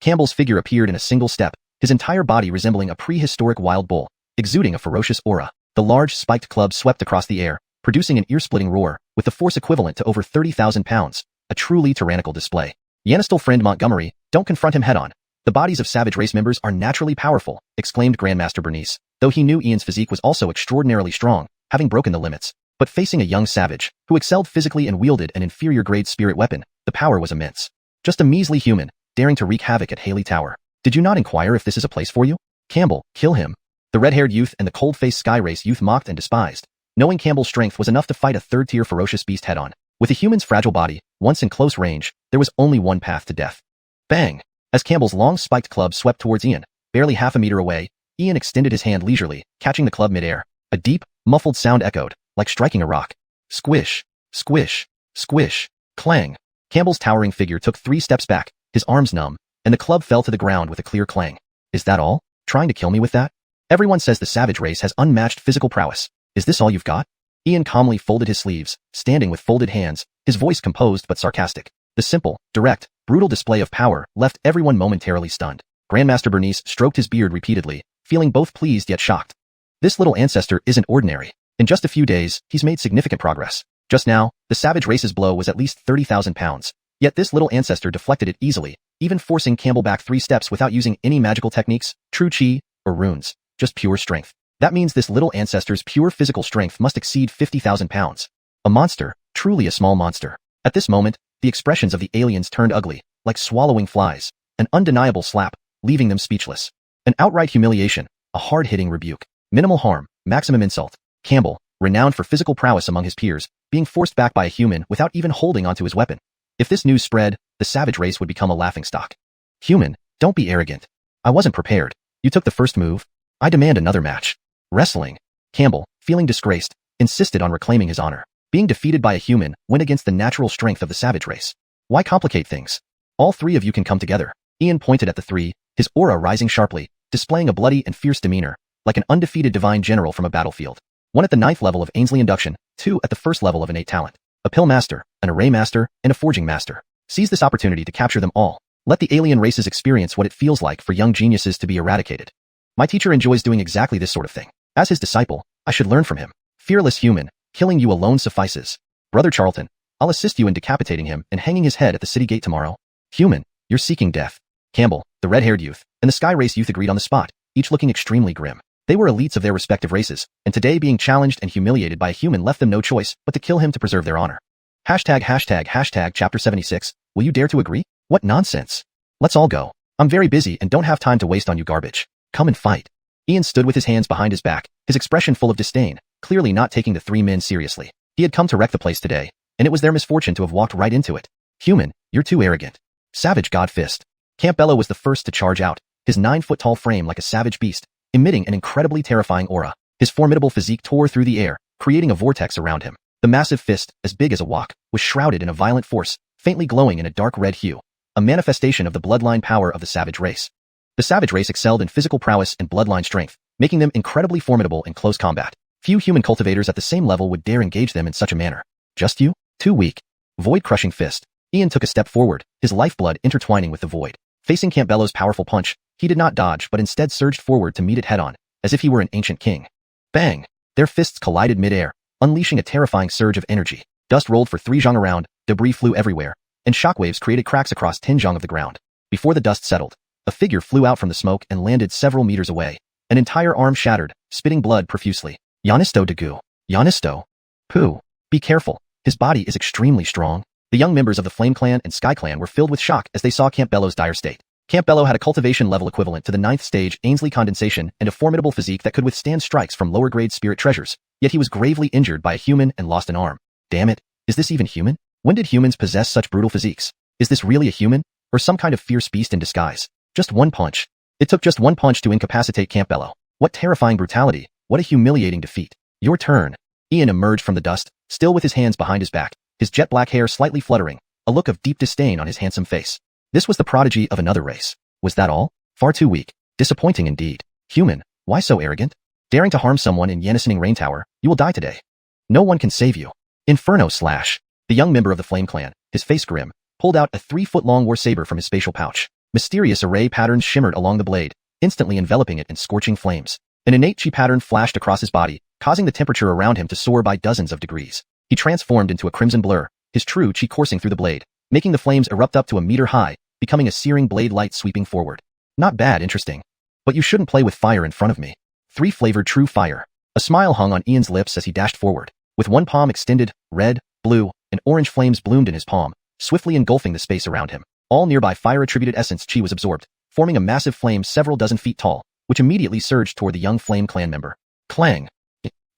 Campbell's figure appeared in a single step, his entire body resembling a prehistoric wild bull, exuding a ferocious aura. The large spiked club swept across the air, producing an ear-splitting roar, with the force equivalent to over 30,000 pounds, a truly tyrannical display. Yanistal friend Montgomery, don't confront him head-on. The bodies of Savage race members are naturally powerful, exclaimed Grandmaster Bernice, though he knew Ian's physique was also extraordinarily strong, having broken the limits. But facing a young Savage, who excelled physically and wielded an inferior-grade spirit weapon, the power was immense. Just a measly human, daring to wreak havoc at Haley Tower. Did you not inquire if this is a place for you? Campbell, kill him. The red-haired youth and the cold-faced Sky race youth mocked and despised, knowing Campbell's strength was enough to fight a third-tier ferocious beast head-on. With a human's fragile body, once in close range, there was only one path to death. Bang! As Campbell's long spiked club swept towards Ian, barely half a meter away, Ian extended his hand leisurely, catching the club mid-air. A deep, muffled sound echoed, like striking a rock. Squish, squish, squish, clang. Campbell's towering figure took 3 steps back, his arms numb, and the club fell to the ground with a clear clang. Is that all? Trying to kill me with that? Everyone says the Savage race has unmatched physical prowess. Is this all you've got? Ian calmly folded his sleeves, standing with folded hands, his voice composed but sarcastic. The simple, direct, brutal display of power left everyone momentarily stunned. Grandmaster Bernice stroked his beard repeatedly, feeling both pleased yet shocked. This little ancestor isn't ordinary. In just a few days, he's made significant progress. Just now, the Savage race's blow was at least 30,000 pounds. Yet this little ancestor deflected it easily, even forcing Campbell back 3 steps without using any magical techniques, true chi, or runes. Just pure strength. That means this little ancestor's pure physical strength must exceed 50,000 pounds. A monster, truly. truly a small monster. At this moment, the expressions of the aliens turned ugly, like swallowing flies, an undeniable slap, leaving them speechless. An outright humiliation, a hard-hitting rebuke, minimal harm, maximum insult. Campbell, renowned for physical prowess among his peers, being forced back by a human without even holding onto his weapon. If this news spread, the savage race would become a laughingstock. Human, don't be arrogant. I wasn't prepared. You took the first move. I demand another match. Wrestling. Campbell, feeling disgraced, insisted on reclaiming his honor. Being defeated by a human went against the natural strength of the savage race. Why complicate things? All three of you can come together. Ian pointed at the three, his aura rising sharply, displaying a bloody and fierce demeanor, like an undefeated divine general from a battlefield. One at the 9th level of Ainsley Induction, two at the 1st level of innate talent. A pill master, an array master, and a forging master. Seize this opportunity to capture them all. Let the alien races experience what it feels like for young geniuses to be eradicated. My teacher enjoys doing exactly this sort of thing. As his disciple, I should learn from him. Fearless human, killing you alone suffices. Brother Charlton, I'll assist you in decapitating him and hanging his head at the city gate tomorrow. Human, you're seeking death. Campbell, the red-haired youth, and the Sky Race youth agreed on the spot, each looking extremely grim. They were elites of their respective races, and today being challenged and humiliated by a human left them no choice but to kill him to preserve their honor. Hashtag chapter 76, will you dare to agree? What nonsense. Let's all go. I'm very busy and don't have time to waste on you garbage. Come and fight. Ian stood with his hands behind his back, his expression full of disdain, clearly not taking the three men seriously. He had come to wreck the place today, and it was their misfortune to have walked right into it. Human, you're too arrogant. Savage God Fist. Campbell was the first to charge out, his 9-foot-tall frame like a savage beast, emitting an incredibly terrifying aura. His formidable physique tore through the air, creating a vortex around him. The massive fist, as big as a wok, was shrouded in a violent force, faintly glowing in a dark red hue, a manifestation of the bloodline power of the savage race. The savage race excelled in physical prowess and bloodline strength, making them incredibly formidable in close combat. Few human cultivators at the same level would dare engage them in such a manner. Just you? Too weak. Void-crushing fist. Ian took a step forward, his lifeblood intertwining with the void. Facing Campbell's powerful punch, he did not dodge but instead surged forward to meet it head-on, as if he were an ancient king. Bang! Their fists collided mid-air, unleashing a terrifying surge of energy. Dust rolled for 3 zhang around, debris flew everywhere, and shockwaves created cracks across 10 zhang of the ground. Before the dust settled, a figure flew out from the smoke and landed several meters away. An entire arm shattered, spitting blood profusely. Yanisto Dagu. Yanisto? Pooh. Be careful. His body is extremely strong. The young members of the Flame Clan and Sky Clan were filled with shock as they saw Campbell's dire state. Campbell had a cultivation level equivalent to the 9th stage Ainsley condensation and a formidable physique that could withstand strikes from lower-grade spirit treasures, yet he was gravely injured by a human and lost an arm. Damn it, is this even human? When did humans possess such brutal physiques? Is this really a human, or some kind of fierce beast in disguise? Just one punch. It took just one punch to incapacitate Campbell. What terrifying brutality, what a humiliating defeat. Your turn. Ian emerged from the dust, still with his hands behind his back, his jet black hair slightly fluttering, a look of deep disdain on his handsome face. This was the prodigy of another race. Was that all? Far too weak. Disappointing indeed. Human, why so arrogant? Daring to harm someone in Yannisening Rain Tower, you will die today. No one can save you. Inferno Slash. The young member of the Flame Clan, his face grim, pulled out a 3-foot-long war saber from his spatial pouch. Mysterious array patterns shimmered along the blade, instantly enveloping it in scorching flames. An innate chi pattern flashed across his body, causing the temperature around him to soar by dozens of degrees. He transformed into a crimson blur, his true chi coursing through the blade, making the flames erupt up to a meter high, becoming a searing blade light sweeping forward. Not bad, interesting. But you shouldn't play with fire in front of me. 3-flavored true fire. A smile hung on Ian's lips as he dashed forward. With one palm extended, red, blue, and orange flames bloomed in his palm, swiftly engulfing the space around him. All nearby fire-attributed essence chi was absorbed, forming a massive flame several dozen feet tall, which immediately surged toward the young Flame Clan member. Clang.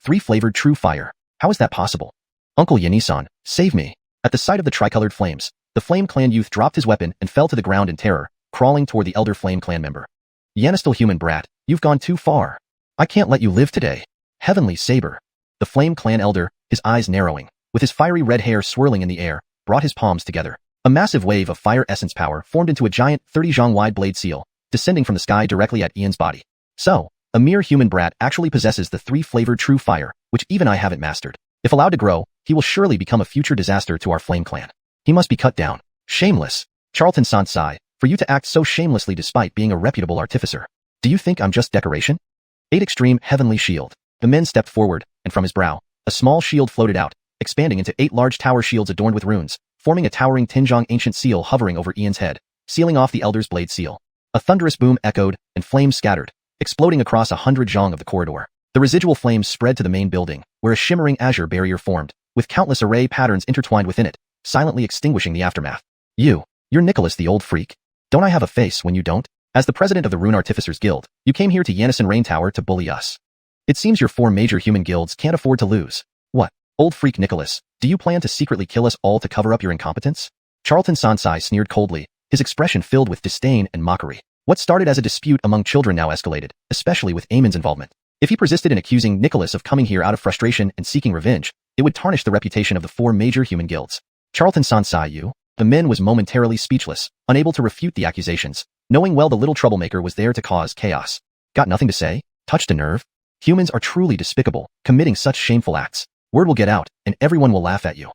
3-flavored true fire. How is that possible? Uncle Yanisan, save me. At the sight of the tricolored flames, the Flame Clan youth dropped his weapon and fell to the ground in terror, crawling toward the elder Flame Clan member. Yanistal human brat, you've gone too far. I can't let you live today. Heavenly Saber. The Flame Clan elder, his eyes narrowing, with his fiery red hair swirling in the air, brought his palms together. A massive wave of fire essence power formed into a giant 30 zhang wide blade seal, descending from the sky directly at Ian's body. So, a mere human brat actually possesses the 3-flavored true fire, which even I haven't mastered. If allowed to grow, he will surely become a future disaster to our Flame Clan. He must be cut down. Shameless. Charlton Sansai, for you to act so shamelessly despite being a reputable artificer. Do you think I'm just decoration? 8 Extreme Heavenly Shield. The men stepped forward, and from his brow, a small shield floated out, expanding into 8 large tower shields adorned with runes, forming a towering Tinjong ancient seal hovering over Ian's head, sealing off the elder's blade seal. A thunderous boom echoed, and flames scattered, exploding across 100 zhang of the corridor. The residual flames spread to the main building, where a shimmering azure barrier formed, with countless array patterns intertwined within it, silently extinguishing the aftermath. You're Nicholas the old freak. Don't I have a face when you don't? As the president of the Rune Artificers Guild, you came here to Yanison Rain Tower to bully us. It seems your 4 major human guilds can't afford to lose. What? Old freak Nicholas, do you plan to secretly kill us all to cover up your incompetence? Charlton Sansai sneered coldly, his expression filled with disdain and mockery. What started as a dispute among children now escalated, especially with Eamon's involvement. If he persisted in accusing Nicholas of coming here out of frustration and seeking revenge, it would tarnish the reputation of the 4 major human guilds. Charlton Sansai, the man was momentarily speechless, unable to refute the accusations, knowing well the little troublemaker was there to cause chaos. Got nothing to say? Touched a nerve? Humans are truly despicable, committing such shameful acts. Word will get out, and everyone will laugh at you.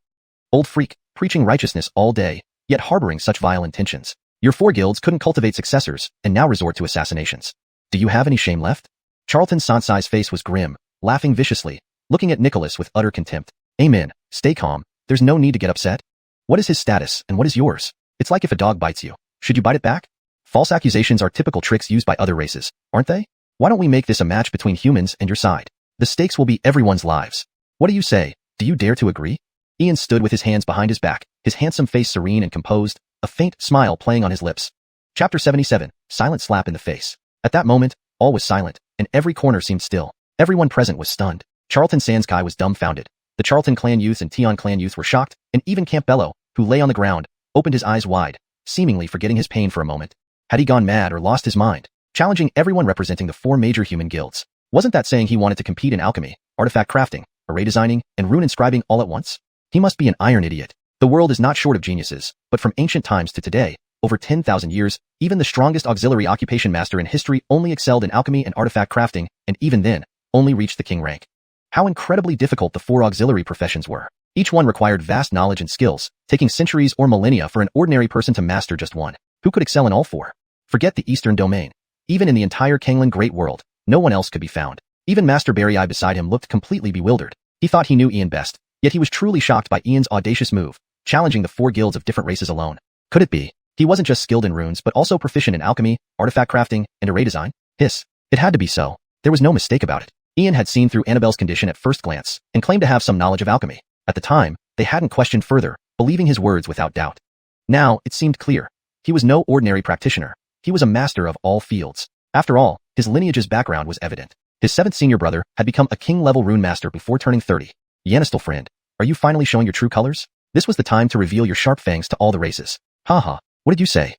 Old freak, preaching righteousness all day, yet harboring such vile intentions. Your 4 guilds couldn't cultivate successors, and now resort to assassinations. Do you have any shame left? Charlton Sansai's face was grim, laughing viciously, looking at Nicholas with utter contempt. Amen, stay calm, there's no need to get upset. What is his status, and what is yours? It's like if a dog bites you. Should you bite it back? False accusations are typical tricks used by other races, aren't they? Why don't we make this a match between humans and your side? The stakes will be everyone's lives. What do you say? Do you dare to agree? Ian stood with his hands behind his back, his handsome face serene and composed, a faint smile playing on his lips. Chapter 77, Silent Slap in the Face. At that moment, all was silent, and every corner seemed still. Everyone present was stunned. Charlton Sansai was dumbfounded. The Charlton clan youth and Tian clan youth were shocked, and even Campbello, who lay on the ground, opened his eyes wide, seemingly forgetting his pain for a moment. Had he gone mad or lost his mind? Challenging everyone representing the 4 major human guilds. Wasn't that saying he wanted to compete in alchemy, artifact crafting, array designing, and rune inscribing all at once? He must be an iron idiot. The world is not short of geniuses, but from ancient times to today, over 10,000 years, even the strongest auxiliary occupation master in history only excelled in alchemy and artifact crafting, and even then, only reached the king rank. How incredibly difficult the 4 auxiliary professions were. Each one required vast knowledge and skills, taking centuries or millennia for an ordinary person to master just one. Who could excel in all 4? Forget the Eastern domain. Even in the entire Canglan Great World, no one else could be found. Even Master Barry beside him looked completely bewildered. He thought he knew Ian best, yet he was truly shocked by Ian's audacious move, challenging the 4 guilds of different races alone. Could it be? He wasn't just skilled in runes but also proficient in alchemy, artifact crafting, and array design? Hiss. It had to be so. There was no mistake about it. Ian had seen through Annabelle's condition at first glance, and claimed to have some knowledge of alchemy. At the time, they hadn't questioned further, believing his words without doubt. Now, it seemed clear. He was no ordinary practitioner. He was a master of all fields. After all, his lineage's background was evident. His 7th senior brother had become a king-level rune master before turning 30. Yanistel friend, are you finally showing your true colors? This was the time to reveal your sharp fangs to all the races. Haha, what did you say?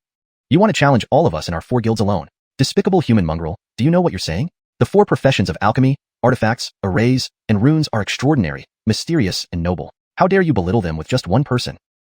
You want to challenge all of us in our 4 guilds alone? Despicable human mongrel, do you know what you're saying? The 4 professions of alchemy, artifacts, arrays, and runes are extraordinary, mysterious, and noble. How dare you belittle them with just one person?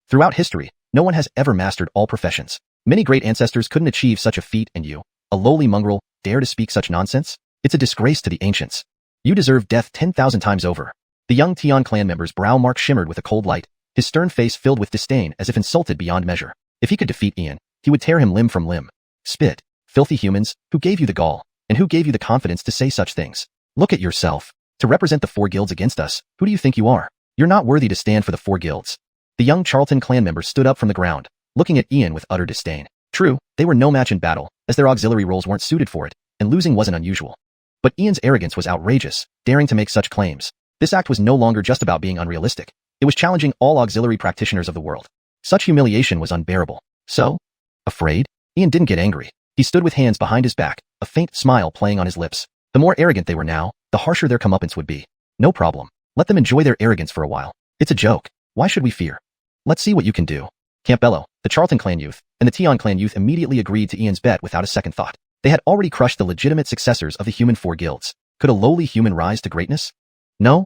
Throughout history, no one has ever mastered all professions. Many great ancestors couldn't achieve such a feat, and you, a lowly mongrel, dare to speak such nonsense? It's a disgrace to the ancients. You deserve death 10,000 times over. The young Tian clan member's brow mark shimmered with a cold light, his stern face filled with disdain as if insulted beyond measure. If he could defeat Ian, he would tear him limb from limb. Spit, filthy humans, who gave you the gall, and who gave you the confidence to say such things? Look at yourself. To represent the 4 guilds against us, who do you think you are? You're not worthy to stand for the 4 guilds. The young Charlton clan member stood up from the ground, looking at Ian with utter disdain. True, they were no match in battle, as their auxiliary roles weren't suited for it, and losing wasn't unusual. But Ian's arrogance was outrageous, daring to make such claims. This act was no longer just about being unrealistic. It was challenging all auxiliary practitioners of the world. Such humiliation was unbearable. So? Afraid? Ian didn't get angry. He stood with hands behind his back, a faint smile playing on his lips. The more arrogant they were now, the harsher their comeuppance would be. No problem. Let them enjoy their arrogance for a while. It's a joke. Why should we fear? Let's see what you can do. Campbello, the Charlton clan youth, and the Tian clan youth immediately agreed to Ian's bet without a second thought. They had already crushed the legitimate successors of the human 4 guilds. Could a lowly human rise to greatness? No.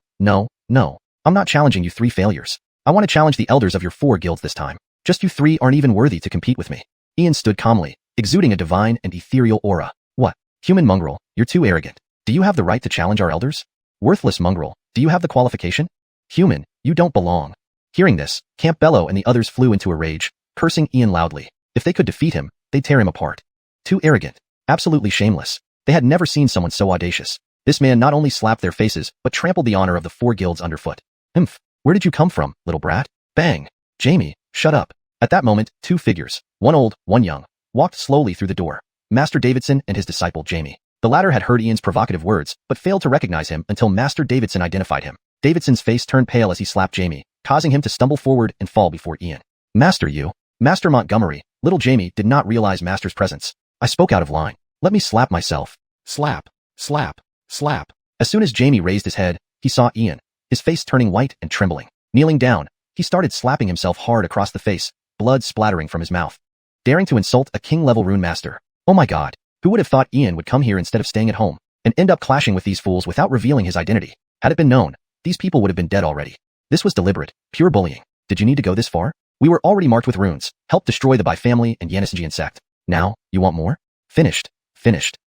I'm not challenging you 3 failures. I want to challenge the elders of your 4 guilds this time. Just you 3 aren't even worthy to compete with me. Ian stood calmly, exuding a divine and ethereal aura. What? Human mongrel, you're too arrogant. Do you have the right to challenge our elders? Worthless mongrel, do you have the qualification? Human, you don't belong. Hearing this, Campbello and the others flew into a rage, cursing Ian loudly. If they could defeat him, they'd tear him apart. Too arrogant. Absolutely shameless. They had never seen someone so audacious. This man not only slapped their faces, but trampled the honor of the 4 guilds underfoot. Where did you come from, little brat? Bang. Jamie, shut up. At that moment, 2 figures, one old, one young, walked slowly through the door. Master Davidson and his disciple Jamie. The latter had heard Ian's provocative words, but failed to recognize him until Master Davidson identified him. Davidson's face turned pale as he slapped Jamie, causing him to stumble forward and fall before Ian. Master Montgomery. Little Jamie did not realize Master's presence. I spoke out of line. Let me slap myself. Slap, slap, slap. As soon as Jamie raised his head, he saw Ian, his face turning white and trembling. Kneeling down, he started slapping himself hard across the face, blood splattering from his mouth. Daring to insult a king-level rune master. Oh my god, who would have thought Ian would come here instead of staying at home, and end up clashing with these fools without revealing his identity? Had it been known, these people would have been dead already. This was deliberate, pure bullying. Did you need to go this far? We were already marked with runes, helped destroy the Bai family and Xianxia sect. Now, you want more? Finished.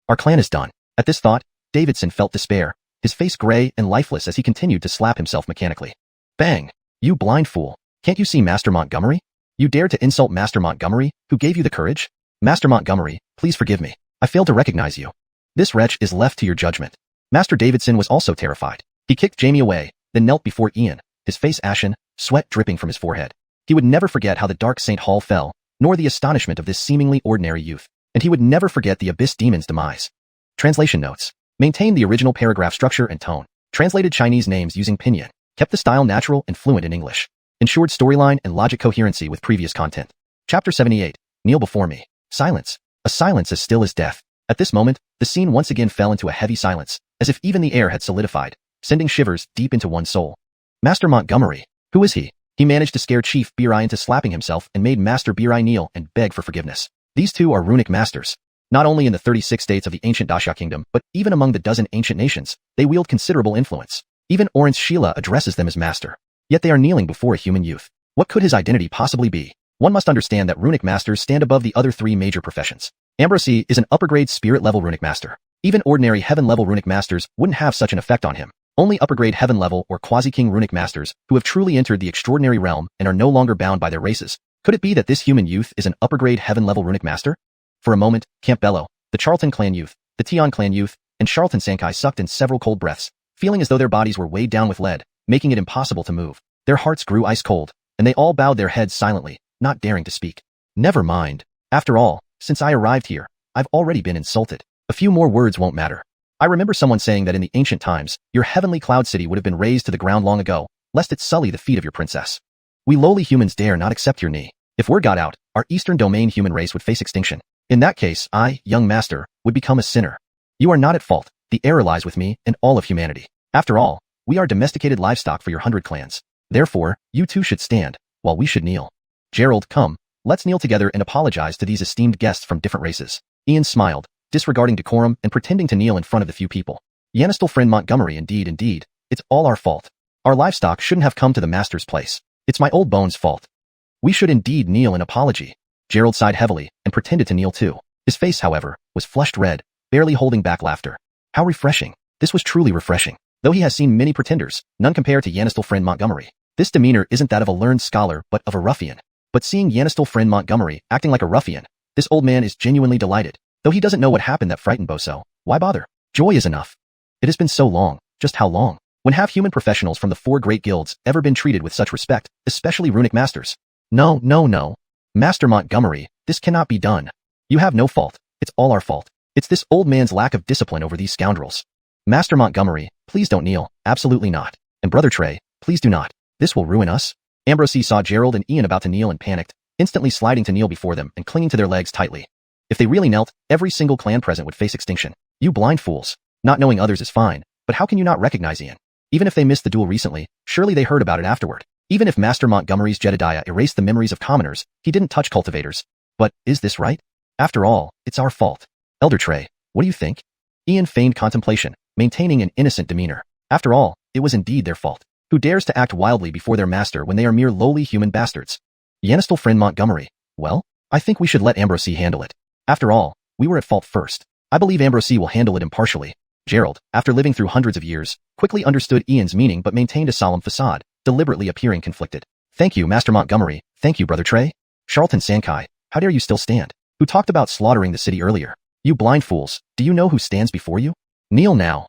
Our clan is done. At this thought, Davidson felt despair, his face gray and lifeless as he continued to slap himself mechanically. Bang! You blind fool. Can't you see Master Montgomery? You dare to insult Master Montgomery, who gave you the courage? Master Montgomery, please forgive me. I failed to recognize you. This wretch is left to your judgment. Master Davidson was also terrified. He kicked Jamie away, then knelt before Ian, his face ashen, sweat dripping from his forehead. He would never forget how the Dark Saint Hall fell, nor the astonishment of this seemingly ordinary youth. And he would never forget the Abyss Demon's demise. Translation notes. Maintained the original paragraph structure and tone. Translated Chinese names using pinyin. Kept the style natural and fluent in English. Ensured storyline and logic coherency with previous content. Chapter 78. Kneel before me. Silence. A silence as still as death. At this moment, the scene once again fell into a heavy silence, as if even the air had solidified, sending shivers deep into one's soul. Master Montgomery. Who is he? He managed to scare Chief Birai into slapping himself and made Master Birai kneel and beg for forgiveness. These two are runic masters. Not only in the 36 states of the ancient Daxia kingdom, but even among the dozen ancient nations, they wield considerable influence. Even Orange Sheila addresses them as master. Yet they are kneeling before a human youth. What could his identity possibly be? One must understand that runic masters stand above the other three major professions. Ambrosi is an upper-grade spirit-level runic master. Even ordinary heaven-level runic masters wouldn't have such an effect on him. Only upper-grade heaven-level or quasi-king runic masters who have truly entered the extraordinary realm and are no longer bound by their races. Could it be that this human youth is an upper-grade heaven-level runic master? For a moment, Campbello, the Charlton clan youth, the Tian clan youth, and Charlton Sankai sucked in several cold breaths, feeling as though their bodies were weighed down with lead, making it impossible to move. Their hearts grew ice-cold, and they all bowed their heads silently, not daring to speak. Never mind. After all, since I arrived here, I've already been insulted. A few more words won't matter. I remember someone saying that in the ancient times, your heavenly cloud city would have been razed to the ground long ago, lest it sully the feet of your princess. We lowly humans dare not accept your knee. If word got out, our eastern domain human race would face extinction. In that case, I, young master, would become a sinner. You are not at fault. The error lies with me and all of humanity. After all, we are domesticated livestock for your 100 clans. Therefore, you two should stand, while we should kneel. Gerald, come, let's kneel together and apologize to these esteemed guests from different races. Ian smiled, disregarding decorum and pretending to kneel in front of the few people. Yanistal friend Montgomery, indeed, it's all our fault. Our livestock shouldn't have come to the master's place. It's my old bones' fault. We should indeed kneel in apology. Gerald sighed heavily and pretended to kneel too. His face, however, was flushed red, barely holding back laughter. How refreshing. This was truly refreshing. Though he has seen many pretenders, none compare to Yanistal friend Montgomery. This demeanor isn't that of a learned scholar, but of a ruffian. But seeing Yanistal friend Montgomery acting like a ruffian, this old man is genuinely delighted. Though he doesn't know what happened that frightened Boso, why bother? Joy is enough. It has been so long. Just how long? When have human professionals from the 4 great guilds ever been treated with such respect, especially runic masters? No. Master Montgomery, this cannot be done. You have no fault. It's all our fault. It's this old man's lack of discipline over these scoundrels. Master Montgomery, please don't kneel. Absolutely not. And Brother Trey, please do not. This will ruin us. Ambrosi saw Gerald and Ian about to kneel and panicked, instantly sliding to kneel before them and clinging to their legs tightly. If they really knelt, every single clan present would face extinction. You blind fools. Not knowing others is fine, but how can you not recognize Ian? Even if they missed the duel recently, surely they heard about it afterward. Even if Master Montgomery's Jedediah erased the memories of commoners, he didn't touch cultivators. But, is this right? After all, it's our fault. Elder Trey, what do you think? Ian feigned contemplation, maintaining an innocent demeanor. After all, it was indeed their fault. Who dares to act wildly before their master when they are mere lowly human bastards? Yanistal friend Montgomery, well, I think we should let Ambrosi handle it. After all, we were at fault first. I believe Ambrosi will handle it impartially. Gerald, after living through hundreds of years, quickly understood Ian's meaning but maintained a solemn facade, deliberately appearing conflicted. Thank you, Master Montgomery. Thank you, Brother Trey. Charlton Sankai, how dare you still stand? Who talked about slaughtering the city earlier? You blind fools, do you know who stands before you? Kneel now.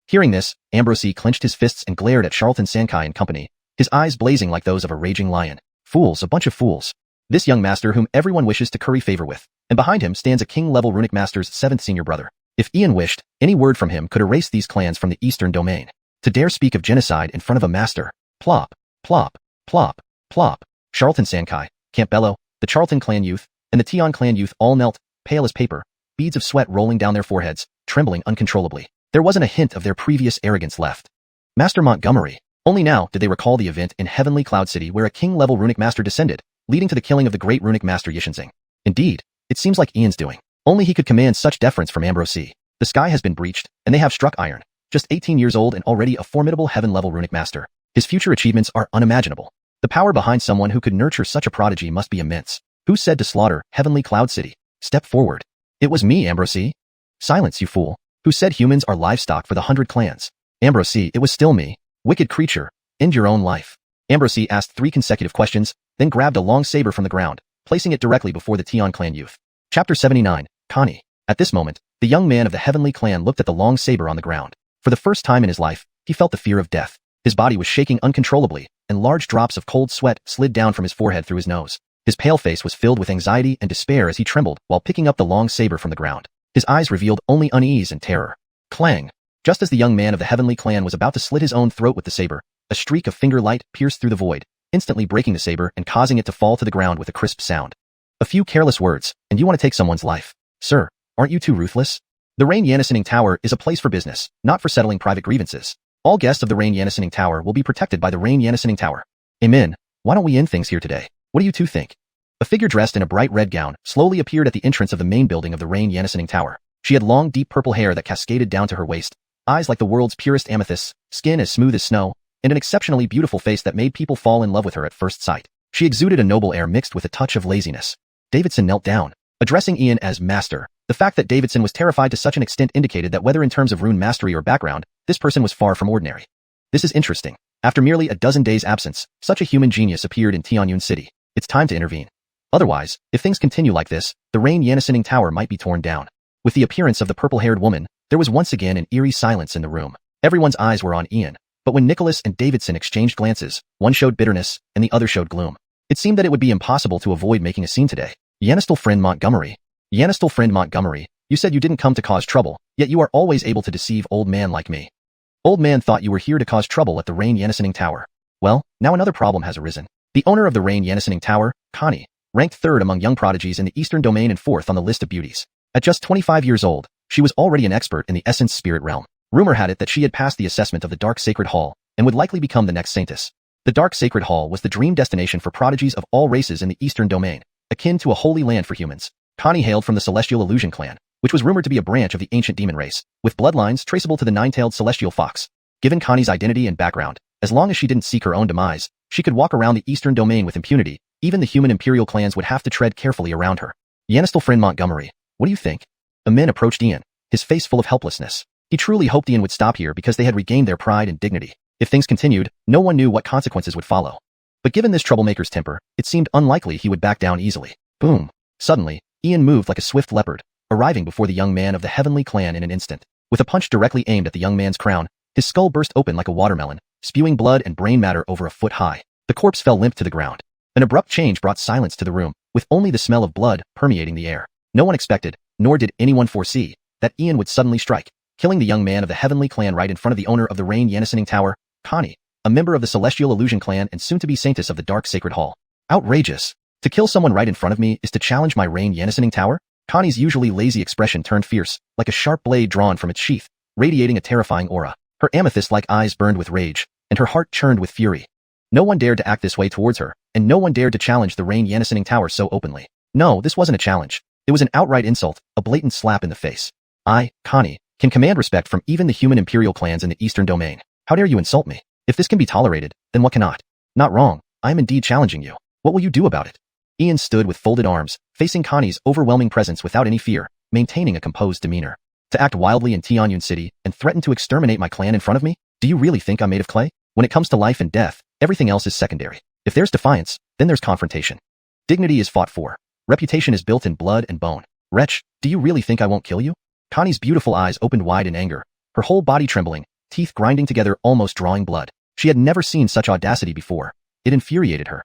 Hearing this, Ambrosi clenched his fists and glared at Charlton Sankai and company, his eyes blazing like those of a raging lion. Fools, a bunch of fools. This young master whom everyone wishes to curry favor with, and behind him stands a king-level runic master's 7th senior brother. If Ian wished, any word from him could erase these clans from the eastern domain. To dare speak of genocide in front of a master. Plop, plop, plop, plop. Charlton Sankai, Campbello, the Charlton clan youth, and the Tian clan youth all knelt, pale as paper, beads of sweat rolling down their foreheads, trembling uncontrollably. There wasn't a hint of their previous arrogance left. Master Montgomery. Only now did they recall the event in Heavenly Cloud City where a king-level runic master descended, leading to the killing of the great runic master Xianxia. Indeed, it seems like Ian's doing. Only he could command such deference from Ambrosie. The sky has been breached, and they have struck iron. Just 18 years old and already a formidable heaven-level runic master. His future achievements are unimaginable. The power behind someone who could nurture such a prodigy must be immense. Who said to slaughter Heavenly Cloud City? Step forward. It was me, Ambrosie. Silence, you fool. Who said humans are livestock for the 100 clans? Ambrosie, it was still me. Wicked creature, end your own life. Ambrosie asked 3 consecutive questions, then grabbed a long saber from the ground, placing it directly before the Tian clan youth. Chapter 79, Connie. At this moment, the young man of the Heavenly clan looked at the long saber on the ground. For the first time in his life, he felt the fear of death. His body was shaking uncontrollably, and large drops of cold sweat slid down from his forehead through his nose. His pale face was filled with anxiety and despair as he trembled while picking up the long saber from the ground. His eyes revealed only unease and terror. Clang! Just as the young man of the Heavenly clan was about to slit his own throat with the saber, a streak of finger light pierced through the void, instantly breaking the saber and causing it to fall to the ground with a crisp sound. A few careless words, and you want to take someone's life. Sir, aren't you too ruthless? The Rain Yannisening Tower is a place for business, not for settling private grievances. All guests of the Rain Yannisening Tower will be protected by the Rain Yannisening Tower. Amen. Why don't we end things here today? What do you two think? A figure dressed in a bright red gown slowly appeared at the entrance of the main building of the Rain Yannisening Tower. She had long, deep purple hair that cascaded down to her waist, eyes like the world's purest amethysts, skin as smooth as snow, and an exceptionally beautiful face that made people fall in love with her at first sight. She exuded a noble air mixed with a touch of laziness. Davidson knelt down, addressing Ian as master. The fact that Davidson was terrified to such an extent indicated that whether in terms of rune mastery or background, this person was far from ordinary. This is interesting. After merely a dozen days' absence, such a human genius appeared in Tianyun City. It's time to intervene. Otherwise, if things continue like this, the Rain Yannisening Tower might be torn down. With the appearance of the purple-haired woman, there was once again an eerie silence in the room. Everyone's eyes were on Ian, but when Nicholas and Davidson exchanged glances, one showed bitterness and the other showed gloom. It seemed that it would be impossible to avoid making a scene today. Yannistel friend Montgomery. Yannistel friend Montgomery, you said you didn't come to cause trouble, yet you are always able to deceive old man like me. Old man thought you were here to cause trouble at the Rain Yannisening Tower. Well, now another problem has arisen. The owner of the Rain Yannisening Tower, Connie, ranked 3rd among young prodigies in the Eastern Domain and 4th on the list of beauties. At just 25 years old, she was already an expert in the Essence Spirit realm. Rumor had it that she had passed the assessment of the Dark Sacred Hall and would likely become the next saintess. The Dark Sacred Hall was the dream destination for prodigies of all races in the Eastern Domain, akin to a holy land for humans. Connie hailed from the Celestial Illusion clan, which was rumored to be a branch of the ancient demon race, with bloodlines traceable to the 9-tailed celestial fox. Given Connie's identity and background, as long as she didn't seek her own demise, she could walk around the Eastern Domain with impunity. Even the human imperial clans would have to tread carefully around her. Yannistel friend Montgomery, what do you think? A man approached Ian, his face full of helplessness. He truly hoped Ian would stop here because they had regained their pride and dignity. If things continued, no one knew what consequences would follow. But given this troublemaker's temper, it seemed unlikely he would back down easily. Boom. Suddenly, Ian moved like a swift leopard, arriving before the young man of the Heavenly Clan in an instant. With a punch directly aimed at the young man's crown, his skull burst open like a watermelon, spewing blood and brain matter over a foot high. The corpse fell limp to the ground. An abrupt change brought silence to the room, with only the smell of blood permeating the air. No one expected, nor did anyone foresee, that Ian would suddenly strike, killing the young man of the Heavenly Clan right in front of the owner of the Rain Yannisening Tower, Connie, a member of the Celestial Illusion clan and soon-to-be saintess of the Dark Sacred Hall. Outrageous. To kill someone right in front of me is to challenge my Rain Yannisening Tower? Connie's usually lazy expression turned fierce, like a sharp blade drawn from its sheath, radiating a terrifying aura. Her amethyst-like eyes burned with rage, and her heart churned with fury. No one dared to act this way towards her, and no one dared to challenge the Rain Yannisening Tower so openly. No, this wasn't a challenge. It was an outright insult, a blatant slap in the face. I, Connie, can command respect from even the human imperial clans in the Eastern Domain. How dare you insult me? If this can be tolerated, then what cannot? Not wrong, I am indeed challenging you. What will you do about it? Ian stood with folded arms, facing Connie's overwhelming presence without any fear, maintaining a composed demeanor. To act wildly in Tianyun City and threaten to exterminate my clan in front of me? Do you really think I'm made of clay? When it comes to life and death, everything else is secondary. If there's defiance, then there's confrontation. Dignity is fought for. Reputation is built in blood and bone. Wretch, do you really think I won't kill you? Connie's beautiful eyes opened wide in anger, her whole body trembling, teeth grinding together almost drawing blood. She had never seen such audacity before. It infuriated her.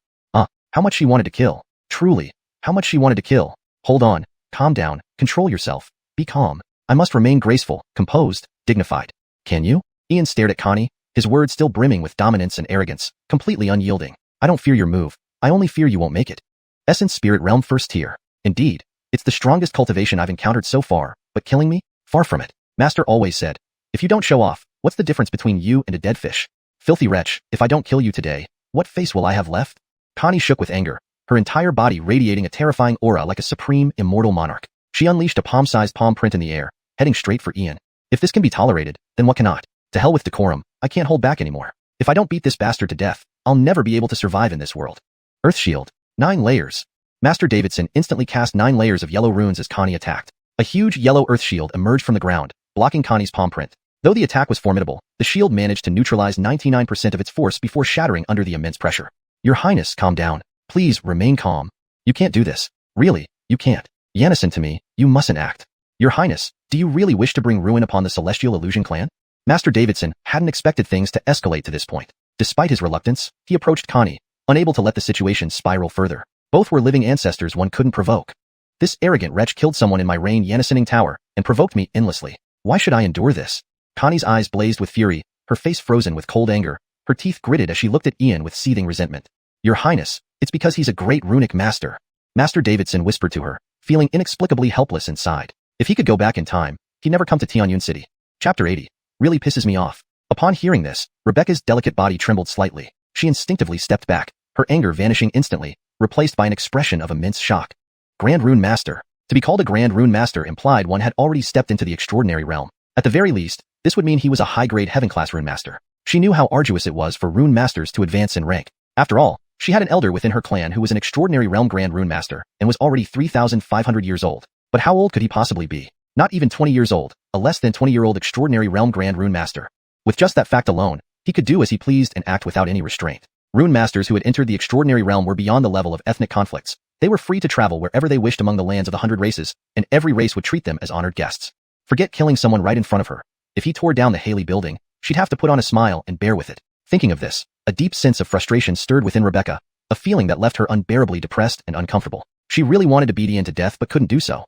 How much she wanted to kill. Truly, how much she wanted to kill. Hold on, calm down, control yourself, be calm. I must remain graceful, composed, dignified. Can you? Ian stared at Connie, his words still brimming with dominance and arrogance, completely unyielding. I don't fear your move. I only fear you won't make it. Essence Spirit Realm First Tier. Indeed, it's the strongest cultivation I've encountered so far, but killing me? Far from it. Master always said, if you don't show off, what's the difference between you and a dead fish? Filthy wretch, if I don't kill you today, what face will I have left? Connie shook with anger, her entire body radiating a terrifying aura like a supreme, immortal monarch. She unleashed a palm-sized palm print in the air, heading straight for Ian. If this can be tolerated, then what cannot? To hell with decorum, I can't hold back anymore. If I don't beat this bastard to death, I'll never be able to survive in this world. Earth Shield. 9 layers. Master Davidson instantly cast 9 layers of yellow runes as Connie attacked. A huge yellow earth shield emerged from the ground, blocking Connie's palm print. Though the attack was formidable, the shield managed to neutralize 99% of its force before shattering under the immense pressure. Your Highness, calm down. Please remain calm. You can't do this. Really, you can't. Yanison to me, you mustn't act. Your Highness, do you really wish to bring ruin upon the Celestial Illusion clan? Master Davidson hadn't expected things to escalate to this point. Despite his reluctance, he approached Connie, unable to let the situation spiral further. Both were living ancestors one couldn't provoke. This arrogant wretch killed someone in my reign Yanisoning Tower and provoked me endlessly. Why should I endure this? Connie's eyes blazed with fury, her face frozen with cold anger, her teeth gritted as she looked at Ian with seething resentment. Your Highness, it's because he's a great runic master. Master Davidson whispered to her, feeling inexplicably helpless inside. If he could go back in time, he'd never come to Tianyun City. Chapter 80. Really pisses me off. Upon hearing this, Rebecca's delicate body trembled slightly. She instinctively stepped back, her anger vanishing instantly, replaced by an expression of immense shock. Grand Rune Master. To be called a Grand Rune Master implied one had already stepped into the extraordinary realm. At the very least, this would mean he was a high-grade heaven-class Rune Master. She knew how arduous it was for Rune Masters to advance in rank. After all, she had an elder within her clan who was an extraordinary realm Grand Rune Master and was already 3,500 years old. But how old could he possibly be? Not even 20 years old, a less than 20-year-old extraordinary realm Grand Rune Master. With just that fact alone, he could do as he pleased and act without any restraint. Rune Masters who had entered the extraordinary realm were beyond the level of ethnic conflicts. They were free to travel wherever they wished among the lands of the 100 races, and every race would treat them as honored guests. Forget killing someone right in front of her. If he tore down the Haley building, she'd have to put on a smile and bear with it. Thinking of this, a deep sense of frustration stirred within Rebecca, a feeling that left her unbearably depressed and uncomfortable. She really wanted to beat Ian to death but couldn't do so.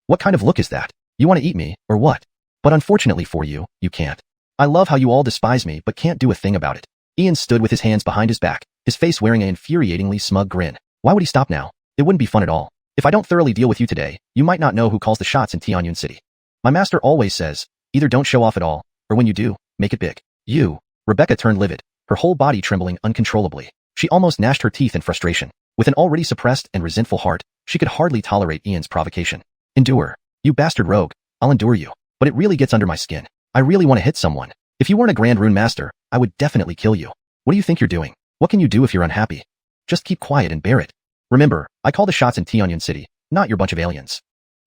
What kind of look is that? You want to eat me, or what? But unfortunately for you, you can't. I love how you all despise me but can't do a thing about it. Ian stood with his hands behind his back, his face wearing an infuriatingly smug grin. Why would he stop now? It wouldn't be fun at all. If I don't thoroughly deal with you today, you might not know who calls the shots in Tianyun City. My master always says, either don't show off at all, or when you do, make it big. You. Rebecca turned livid, her whole body trembling uncontrollably. She almost gnashed her teeth in frustration. With an already suppressed and resentful heart, she could hardly tolerate Ian's provocation. Endure. You bastard rogue. I'll endure you. But it really gets under my skin. I really want to hit someone. If you weren't a Grand Rune Master, I would definitely kill you. What do you think you're doing? What can you do if you're unhappy? Just keep quiet and bear it. Remember, I call the shots in Tianyun City, not your bunch of aliens.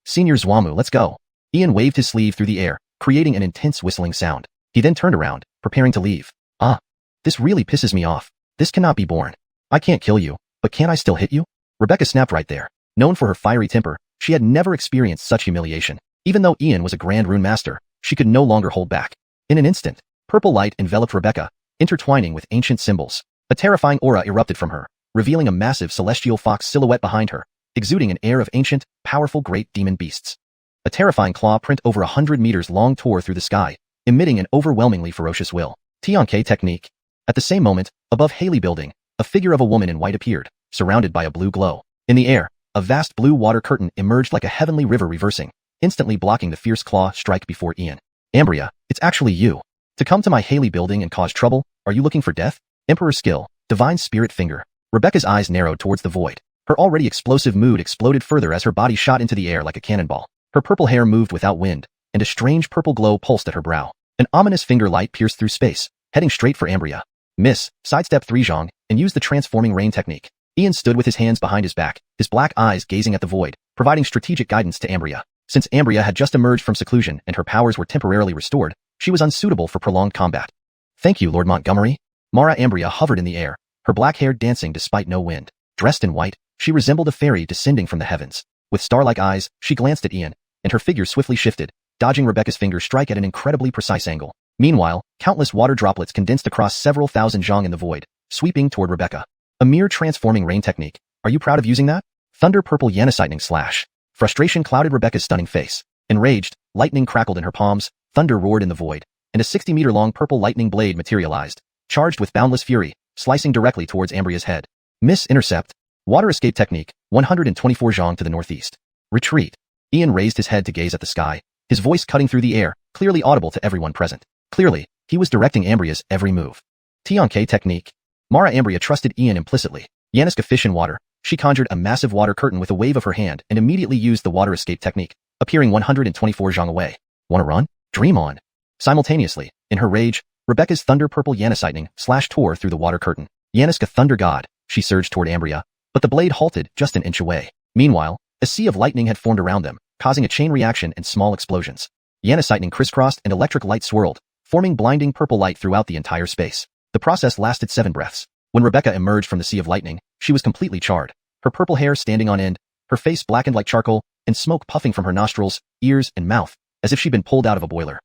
Senior Zwamu, let's go. Ian waved his sleeve through the air, creating an intense whistling sound. He then turned around, preparing to leave. Ah, this really pisses me off. This cannot be borne. I can't kill you, but can't I still hit you? Rebecca snapped right there. Known for her fiery temper, she had never experienced such humiliation. Even though Ian was a Grand Rune Master, she could no longer hold back. In an instant, purple light enveloped Rebecca, intertwining with ancient symbols. A terrifying aura erupted from her, revealing a massive celestial fox silhouette behind her, exuding an air of ancient, powerful great demon beasts. A terrifying claw print over 100 meters long tore through the sky, emitting an overwhelmingly ferocious will. Tianke technique. At the same moment, above Haley Building, a figure of a woman in white appeared, surrounded by a blue glow. In the air, a vast blue water curtain emerged like a heavenly river reversing, instantly blocking the fierce claw strike before Ian. Ambria, it's actually you. To come to my Haley Building and cause trouble, are you looking for death? Emperor Skill, Divine Spirit Finger. Rebecca's eyes narrowed towards the void. Her already explosive mood exploded further as her body shot into the air like a cannonball. Her purple hair moved without wind, and a strange purple glow pulsed at her brow. An ominous finger light pierced through space, heading straight for Ambria. Miss, sidestep 3 Zhang, and use the transforming rain technique. Ian stood with his hands behind his back, his black eyes gazing at the void, providing strategic guidance to Ambria. Since Ambria had just emerged from seclusion and her powers were temporarily restored, she was unsuitable for prolonged combat. Thank you, Lord Montgomery. Mara Ambria hovered in the air, her black hair dancing despite no wind. Dressed in white, she resembled a fairy descending from the heavens. With star-like eyes, she glanced at Ian, and her figure swiftly shifted, dodging Rebecca's finger strike at an incredibly precise angle. Meanwhile, countless water droplets condensed across several thousand zhang in the void, sweeping toward Rebecca. A mere transforming rain technique. Are you proud of using that? Thunder purple Yanisighting slash. Frustration clouded Rebecca's stunning face. Enraged, lightning crackled in her palms, thunder roared in the void. and a 60-meter-long purple lightning blade materialized, charged with boundless fury, slicing directly towards Ambria's head. Miss intercept. Water escape technique, 124 zhang to the northeast. Retreat. Ian raised his head to gaze at the sky, his voice cutting through the air, clearly audible to everyone present. Clearly, he was directing Ambria's every move. Tianke technique. Mara Ambria trusted Ian implicitly. Yaniska fish in water. She conjured a massive water curtain with a wave of her hand and immediately used the water escape technique, appearing 124 zhang away. Wanna run? Dream on. Simultaneously, in her rage, Rebecca's thunder purple Yanislightning tore through the water curtain. Yaniska thunder god, she surged toward Ambria, but the blade halted just an inch away. Meanwhile, a sea of lightning had formed around them, causing a chain reaction and small explosions. Yanislightning crisscrossed and electric light swirled, forming blinding purple light throughout the entire space. The process lasted 7 breaths. When Rebecca emerged from the sea of lightning, she was completely charred, her purple hair standing on end, her face blackened like charcoal, and smoke puffing from her nostrils, ears, and mouth, as if she'd been pulled out of a boiler.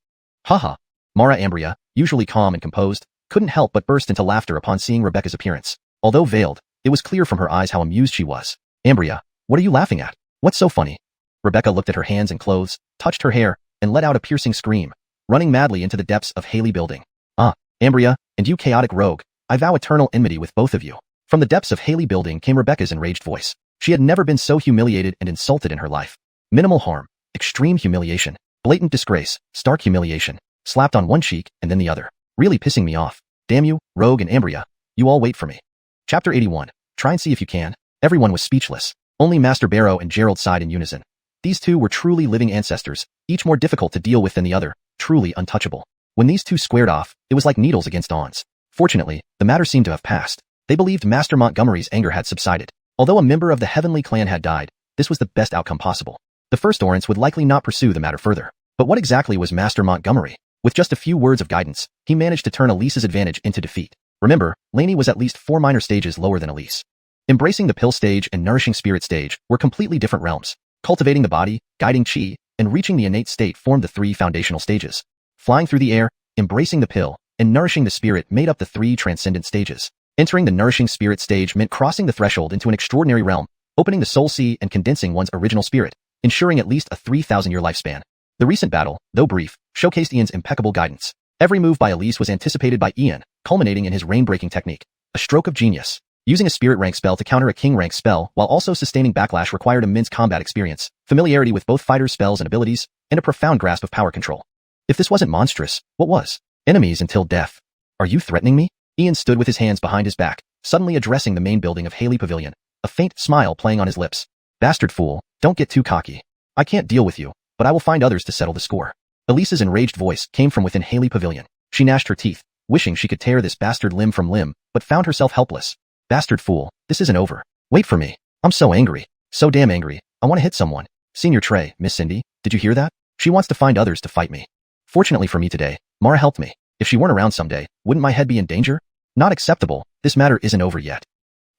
Haha. Mara Ambria, usually calm and composed, couldn't help but burst into laughter upon seeing Rebecca's appearance. Although veiled, it was clear from her eyes how amused she was. Ambria, what are you laughing at? What's so funny? Rebecca looked at her hands and clothes, touched her hair, and let out a piercing scream, running madly into the depths of Haley Building. Ah, Ambria, and you chaotic rogue, I vow eternal enmity with both of you. From the depths of Haley Building came Rebecca's enraged voice. She had never been so humiliated and insulted in her life. Minimal harm, extreme humiliation, blatant disgrace, stark humiliation, slapped on one cheek and then the other. Really pissing me off. Damn you, Rogue and Ambria. You all wait for me. Chapter 81. Try and see if you can. Everyone was speechless. Only Master Barrow and Gerald sighed in unison. These two were truly living ancestors, each more difficult to deal with than the other, truly untouchable. When these two squared off, it was like needles against awns. Fortunately, the matter seemed to have passed. They believed Master Montgomery's anger had subsided. Although a member of the Heavenly Clan had died, this was the best outcome possible. The first Orants would likely not pursue the matter further. But what exactly was Master Montgomery? With just a few words of guidance, he managed to turn Elise's advantage into defeat. Remember, Lainey was at least 4 minor stages lower than Elise. Embracing the Pill stage and Nourishing Spirit stage were completely different realms. Cultivating the body, guiding Qi, and reaching the innate state formed the 3 foundational stages. Flying through the air, embracing the Pill, and nourishing the spirit made up the 3 transcendent stages. Entering the Nourishing Spirit stage meant crossing the threshold into an extraordinary realm, opening the soul sea and condensing one's original spirit, ensuring at least a 3,000-year lifespan. The recent battle, though brief, showcased Ian's impeccable guidance. Every move by Elise was anticipated by Ian, culminating in his rain-breaking technique. A stroke of genius. Using a spirit rank spell to counter a king rank spell while also sustaining backlash required immense combat experience, familiarity with both fighters' spells and abilities, and a profound grasp of power control. If this wasn't monstrous, what was? Enemies until death. Are you threatening me? Ian stood with his hands behind his back, suddenly addressing the main building of Haley Pavilion, a faint smile playing on his lips. Bastard fool, don't get too cocky. I can't deal with you, but I will find others to settle the score. Elise's enraged voice came from within Haley Pavilion. She gnashed her teeth, wishing she could tear this bastard limb from limb, but found herself helpless. Bastard fool, this isn't over. Wait for me. I'm so angry. So damn angry. I want to hit someone. Senior Trey, Miss Cindy, did you hear that? She wants to find others to fight me. Fortunately for me today, Mara helped me. If she weren't around someday, wouldn't my head be in danger? Not acceptable. This matter isn't over yet.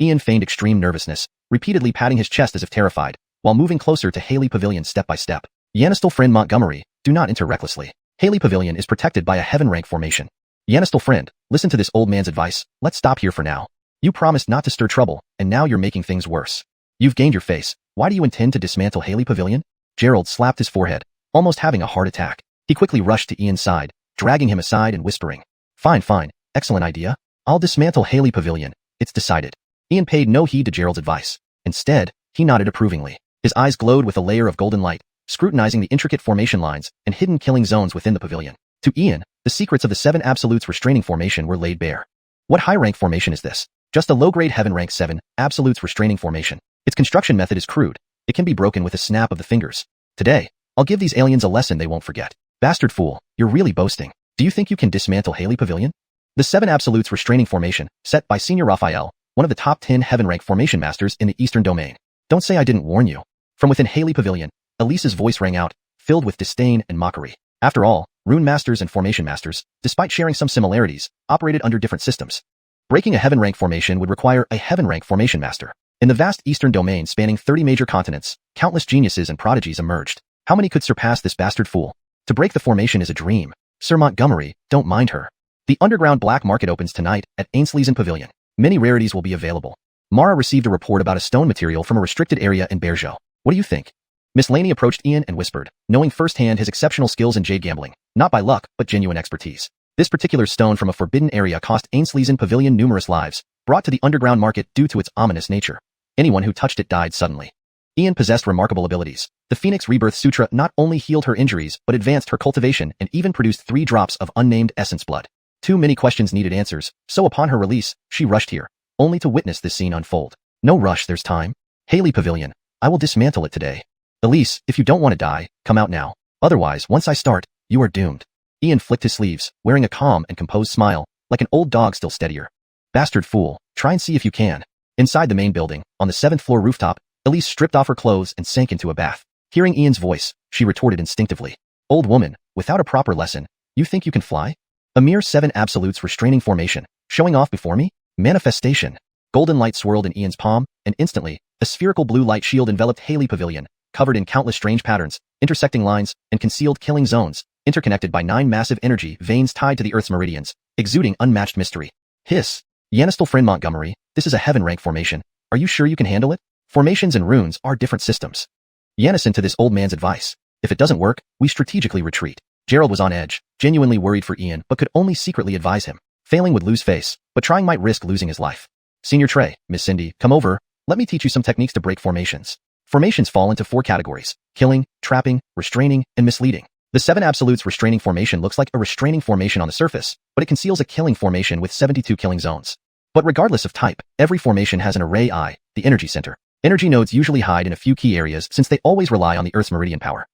Ian feigned extreme nervousness, repeatedly patting his chest as if terrified, while moving closer to Haley Pavilion step by step. Yanistal friend Montgomery, do not enter recklessly. Haley Pavilion is protected by a heaven rank formation. Yanistal friend, listen to this old man's advice. Let's stop here for now. You promised not to stir trouble, and now you're making things worse. You've gained your face. Why do you intend to dismantle Haley Pavilion? Gerald slapped his forehead, almost having a heart attack. He quickly rushed to Ian's side, dragging him aside and whispering. Fine, fine. Excellent idea. I'll dismantle Haley Pavilion. It's decided. Ian paid no heed to Gerald's advice. Instead, he nodded approvingly. His eyes glowed with a layer of golden light, scrutinizing the intricate formation lines and hidden killing zones within the pavilion. To Ian, the secrets of the 7 Absolutes Restraining Formation were laid bare. What high-rank formation is this? Just a low-grade Heaven Rank 7 Absolutes Restraining Formation. Its construction method is crude. It can be broken with a snap of the fingers. Today, I'll give these aliens a lesson they won't forget. Bastard fool, you're really boasting. Do you think you can dismantle Haley Pavilion? The 7 Absolutes Restraining Formation, set by Senior Raphael, one of the top 10 Heaven Rank Formation Masters in the Eastern Domain. Don't say I didn't warn you. From within Haley Pavilion, Elise's voice rang out, filled with disdain and mockery. After all, Rune Masters and Formation Masters, despite sharing some similarities, operated under different systems. Breaking a Heaven Rank formation would require a Heaven Rank Formation Master. In the vast Eastern Domain spanning 30 major continents, countless geniuses and prodigies emerged. How many could surpass this bastard fool? To break the formation is a dream. Sir Montgomery, don't mind her. The underground black market opens tonight at Ainsley's Pavilion. Many rarities will be available. Mara received a report about a stone material from a restricted area in Bergeau. What do you think? Miss Laney approached Ian and whispered, knowing firsthand his exceptional skills in jade gambling. Not by luck, but genuine expertise. This particular stone from a forbidden area cost Ainsley's Pavilion numerous lives, brought to the underground market due to its ominous nature. Anyone who touched it died suddenly. Ian possessed remarkable abilities. The Phoenix Rebirth Sutra not only healed her injuries but advanced her cultivation and even produced 3 drops of unnamed essence blood. Too many questions needed answers, so upon her release, she rushed here, only to witness this scene unfold. No rush, there's time. Haley Pavilion, I will dismantle it today. Elise, if you don't want to die, come out now. Otherwise, once I start, you are doomed. Ian flicked his sleeves, wearing a calm and composed smile, like an old dog still steadier. Bastard fool, try and see if you can. Inside the main building, on the 7th floor rooftop, Elise stripped off her clothes and sank into a bath. Hearing Ian's voice, she retorted instinctively. Old woman, without a proper lesson, you think you can fly? A mere 7 absolutes restraining formation, showing off before me? Manifestation. Golden light swirled in Ian's palm, and instantly, a spherical blue light shield enveloped Haley Pavilion, covered in countless strange patterns, intersecting lines, and concealed killing zones, interconnected by 9 massive energy veins tied to the Earth's meridians, exuding unmatched mystery. Hiss. Yanistel Friend Montgomery, this is a heaven rank formation. Are you sure you can handle it? Formations and runes are different systems. Yanison to this old man's advice. If it doesn't work, we strategically retreat. Gerald was on edge, genuinely worried for Ian, but could only secretly advise him. Failing would lose face, but trying might risk losing his life. Senior Trey, Miss Cindy, come over. Let me teach you some techniques to break formations. Formations fall into 4 categories: killing, trapping, restraining, and misleading. The 7 absolutes restraining formation looks like a restraining formation on the surface, but it conceals a killing formation with 72 killing zones. But regardless of type, every formation has an array eye, the energy center. Energy nodes usually hide in a few key areas since they always rely on the Earth's meridian power.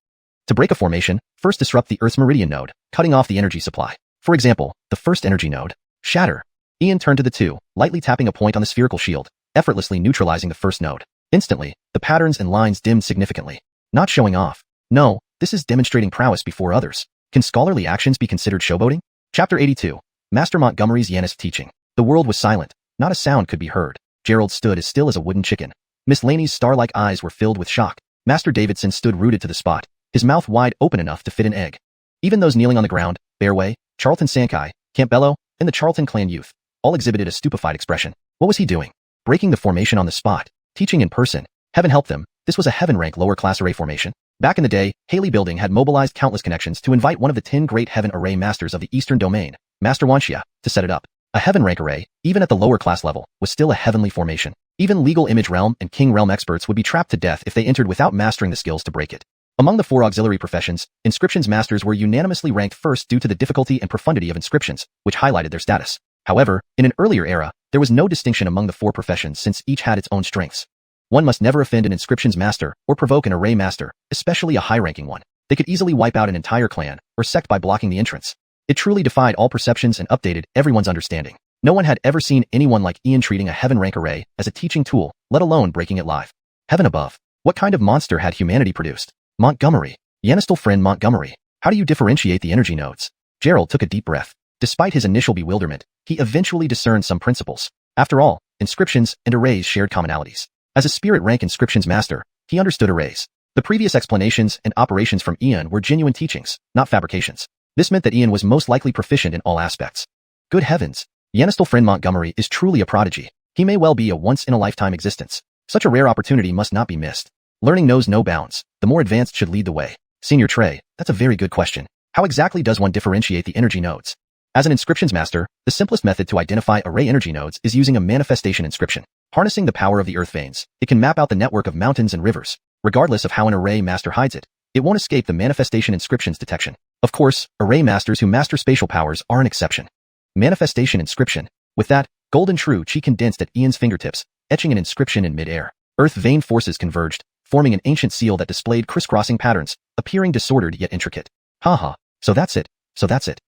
To break a formation, first disrupt the Earth's meridian node, cutting off the energy supply. For example, the first energy node, shatter. Ian turned to the 2, lightly tapping a point on the spherical shield, effortlessly neutralizing the first node. Instantly, the patterns and lines dimmed significantly. Not showing off. No, this is demonstrating prowess before others. Can scholarly actions be considered showboating? Chapter 82. Master Montgomery's Yanis teaching. The world was silent. Not a sound could be heard. Gerald stood as still as a wooden chicken. Miss Laney's star-like eyes were filled with shock. Master Davidson stood rooted to the spot, his mouth wide open enough to fit an egg. Even those kneeling on the ground, Bearway, Charlton Sankai, Campbello, and the Charlton clan youth, all exhibited a stupefied expression. What was he doing? Breaking the formation on the spot. Teaching in person. Heaven help them, this was a heaven rank lower class array formation. Back in the day, Haley Building had mobilized countless connections to invite one of the 10 great heaven array masters of the Eastern Domain, Master Xianxia, to set it up. A heaven rank array, even at the lower class level, was still a heavenly formation. Even legal image realm and king realm experts would be trapped to death if they entered without mastering the skills to break it. Among the 4 auxiliary professions, inscriptions masters were unanimously ranked first due to the difficulty and profundity of inscriptions, which highlighted their status. However, in an earlier era, there was no distinction among the 4 professions since each had its own strengths. One must never offend an inscriptions master or provoke an array master, especially a high-ranking one. They could easily wipe out an entire clan or sect by blocking the entrance. It truly defied all perceptions and updated everyone's understanding. No one had ever seen anyone like Ian treating a heaven rank array as a teaching tool, let alone breaking it live. Heaven above. What kind of monster had humanity produced? Montgomery. Yanistel Friend Montgomery. How do you differentiate the energy nodes? Gerald took a deep breath. Despite his initial bewilderment, he eventually discerned some principles. After all, inscriptions and arrays shared commonalities. As a spirit rank inscriptions master, he understood arrays. The previous explanations and operations from Ian were genuine teachings, not fabrications. This meant that Ian was most likely proficient in all aspects. Good heavens! Yanistel Friend Montgomery is truly a prodigy. He may well be a once-in-a-lifetime existence. Such a rare opportunity must not be missed. Learning knows no bounds. The more advanced should lead the way. Senior Trey, that's a very good question. How exactly does one differentiate the energy nodes? As an inscriptions master, the simplest method to identify array energy nodes is using a manifestation inscription. Harnessing the power of the earth veins, it can map out the network of mountains and rivers. Regardless of how an array master hides it, it won't escape the manifestation inscription's detection. Of course, array masters who master spatial powers are an exception. Manifestation inscription. With that, golden true chi condensed at Ian's fingertips, etching an inscription in mid-air. Earth vein forces converged, forming an ancient seal that displayed crisscrossing patterns, appearing disordered yet intricate. Haha, so that's it.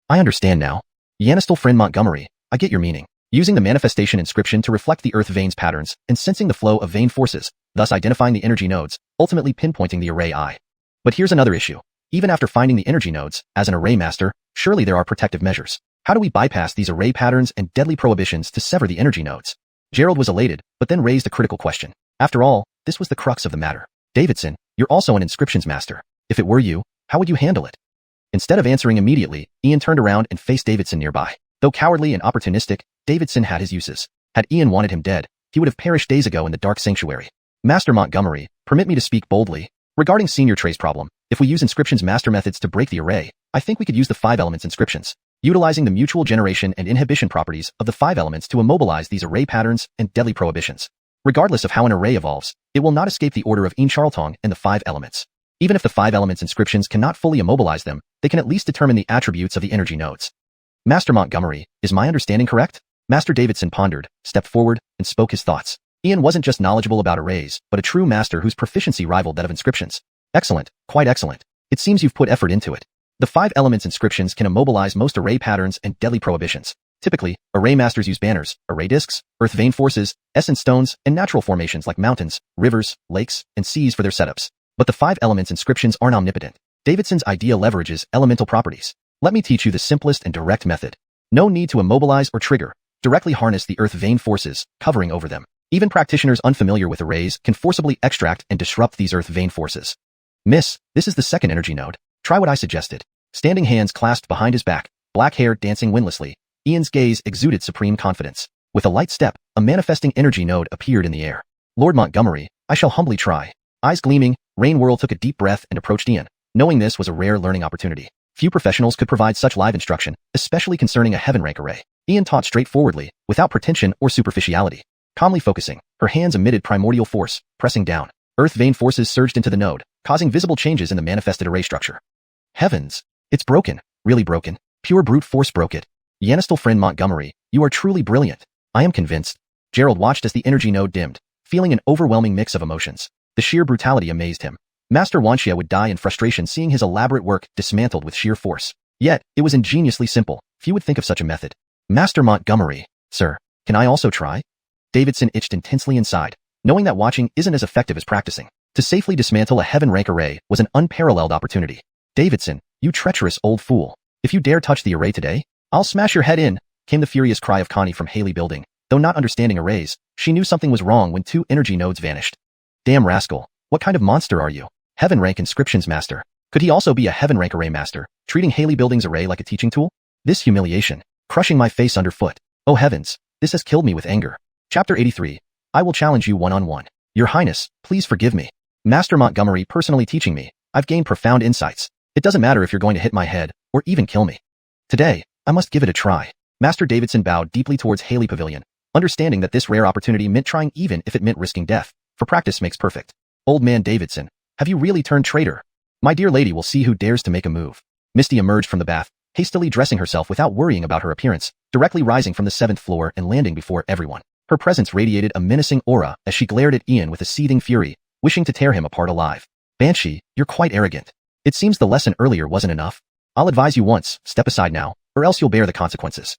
I understand now. Yanistel Friend Montgomery, I get your meaning. Using the manifestation inscription to reflect the earth veins patterns and sensing the flow of vein forces, thus identifying the energy nodes, ultimately pinpointing the array eye. But here's another issue. Even after finding the energy nodes, as an array master, surely there are protective measures. How do we bypass these array patterns and deadly prohibitions to sever the energy nodes? Gerald was elated, but then raised a critical question. After all, this was the crux of the matter. Davidson, you're also an inscriptions master. If it were you, how would you handle it? Instead of answering immediately, Ian turned around and faced Davidson nearby. Though cowardly and opportunistic, Davidson had his uses. Had Ian wanted him dead, he would have perished days ago in the dark sanctuary. Master Montgomery, permit me to speak boldly. Regarding Senior Trey's problem, If we use inscriptions master methods to break the array, I think we could use the 5 elements inscriptions, utilizing the mutual generation and inhibition properties of the 5 elements to immobilize these array patterns and deadly prohibitions. Regardless of how an array evolves, it will not escape the order of Incharltong and the 5 elements. Even if the 5 elements inscriptions cannot fully immobilize them, they can at least determine the attributes of the energy nodes. Master Montgomery, is my understanding correct? Master Davidson pondered, stepped forward, and spoke his thoughts. Ian wasn't just knowledgeable about arrays, but a true master whose proficiency rivaled that of inscriptions. Excellent, quite excellent. It seems you've put effort into it. The 5 elements inscriptions can immobilize most array patterns and deadly prohibitions. Typically, array masters use banners, array discs, earth vein forces, essence stones, and natural formations like mountains, rivers, lakes, and seas for their setups. But the 5 elements inscriptions aren't omnipotent. Davidson's idea leverages elemental properties. Let me teach you the simplest and direct method. No need to immobilize or trigger. Directly harness the earth vein forces, covering over them. Even practitioners unfamiliar with arrays can forcibly extract and disrupt these earth vein forces. Miss, this is the second energy node. Try what I suggested. Standing hands clasped behind his back, black hair dancing windlessly, Ian's gaze exuded supreme confidence. With a light step, a manifesting energy node appeared in the air. Lord Montgomery, I shall humbly try. Eyes gleaming, Rain Whirl took a deep breath and approached Ian, knowing this was a rare learning opportunity. Few professionals could provide such live instruction, especially concerning a heaven rank array. Ian taught straightforwardly, without pretension or superficiality. Calmly focusing, her hands emitted primordial force, pressing down. Earth vein forces surged into the node, causing visible changes in the manifested array structure. Heavens! It's broken. Really broken. Pure brute force broke it. Yanistal friend Montgomery, you are truly brilliant. I am convinced. Gerald watched as the energy node dimmed, feeling an overwhelming mix of emotions. The sheer brutality amazed him. Master Wuxia would die in frustration seeing his elaborate work dismantled with sheer force. Yet, it was ingeniously simple. Few would think of such a method. Master Montgomery, sir, can I also try? Davidson itched intensely inside, knowing that watching isn't as effective as practicing. To safely dismantle a heaven rank array was an unparalleled opportunity. Davidson, you treacherous old fool. If you dare touch the array today, I'll smash your head in, came the furious cry of Connie from Haley Building. Though not understanding arrays, she knew something was wrong when 2 energy nodes vanished. Damn rascal, what kind of monster are you? Heaven rank inscriptions master. Could he also be a heaven rank array master, treating Haley Building's array like a teaching tool? This humiliation, crushing my face underfoot. Oh heavens, this has killed me with anger. Chapter 83. I will challenge you one-on-one. Your Highness, please forgive me. Master Montgomery personally teaching me, I've gained profound insights. It doesn't matter if you're going to hit my head, or even kill me. Today, I must give it a try. Master Davidson bowed deeply towards Haley Pavilion, understanding that this rare opportunity meant trying even if it meant risking death, for practice makes perfect. Old man Davidson, have you really turned traitor? My dear lady will see who dares to make a move. Misty emerged from the bath, hastily dressing herself without worrying about her appearance, directly rising from the 7th floor and landing before everyone. Her presence radiated a menacing aura as she glared at Ian with a seething fury, wishing to tear him apart alive. Banshee, you're quite arrogant. It seems the lesson earlier wasn't enough. I'll advise you once, step aside now, or else you'll bear the consequences.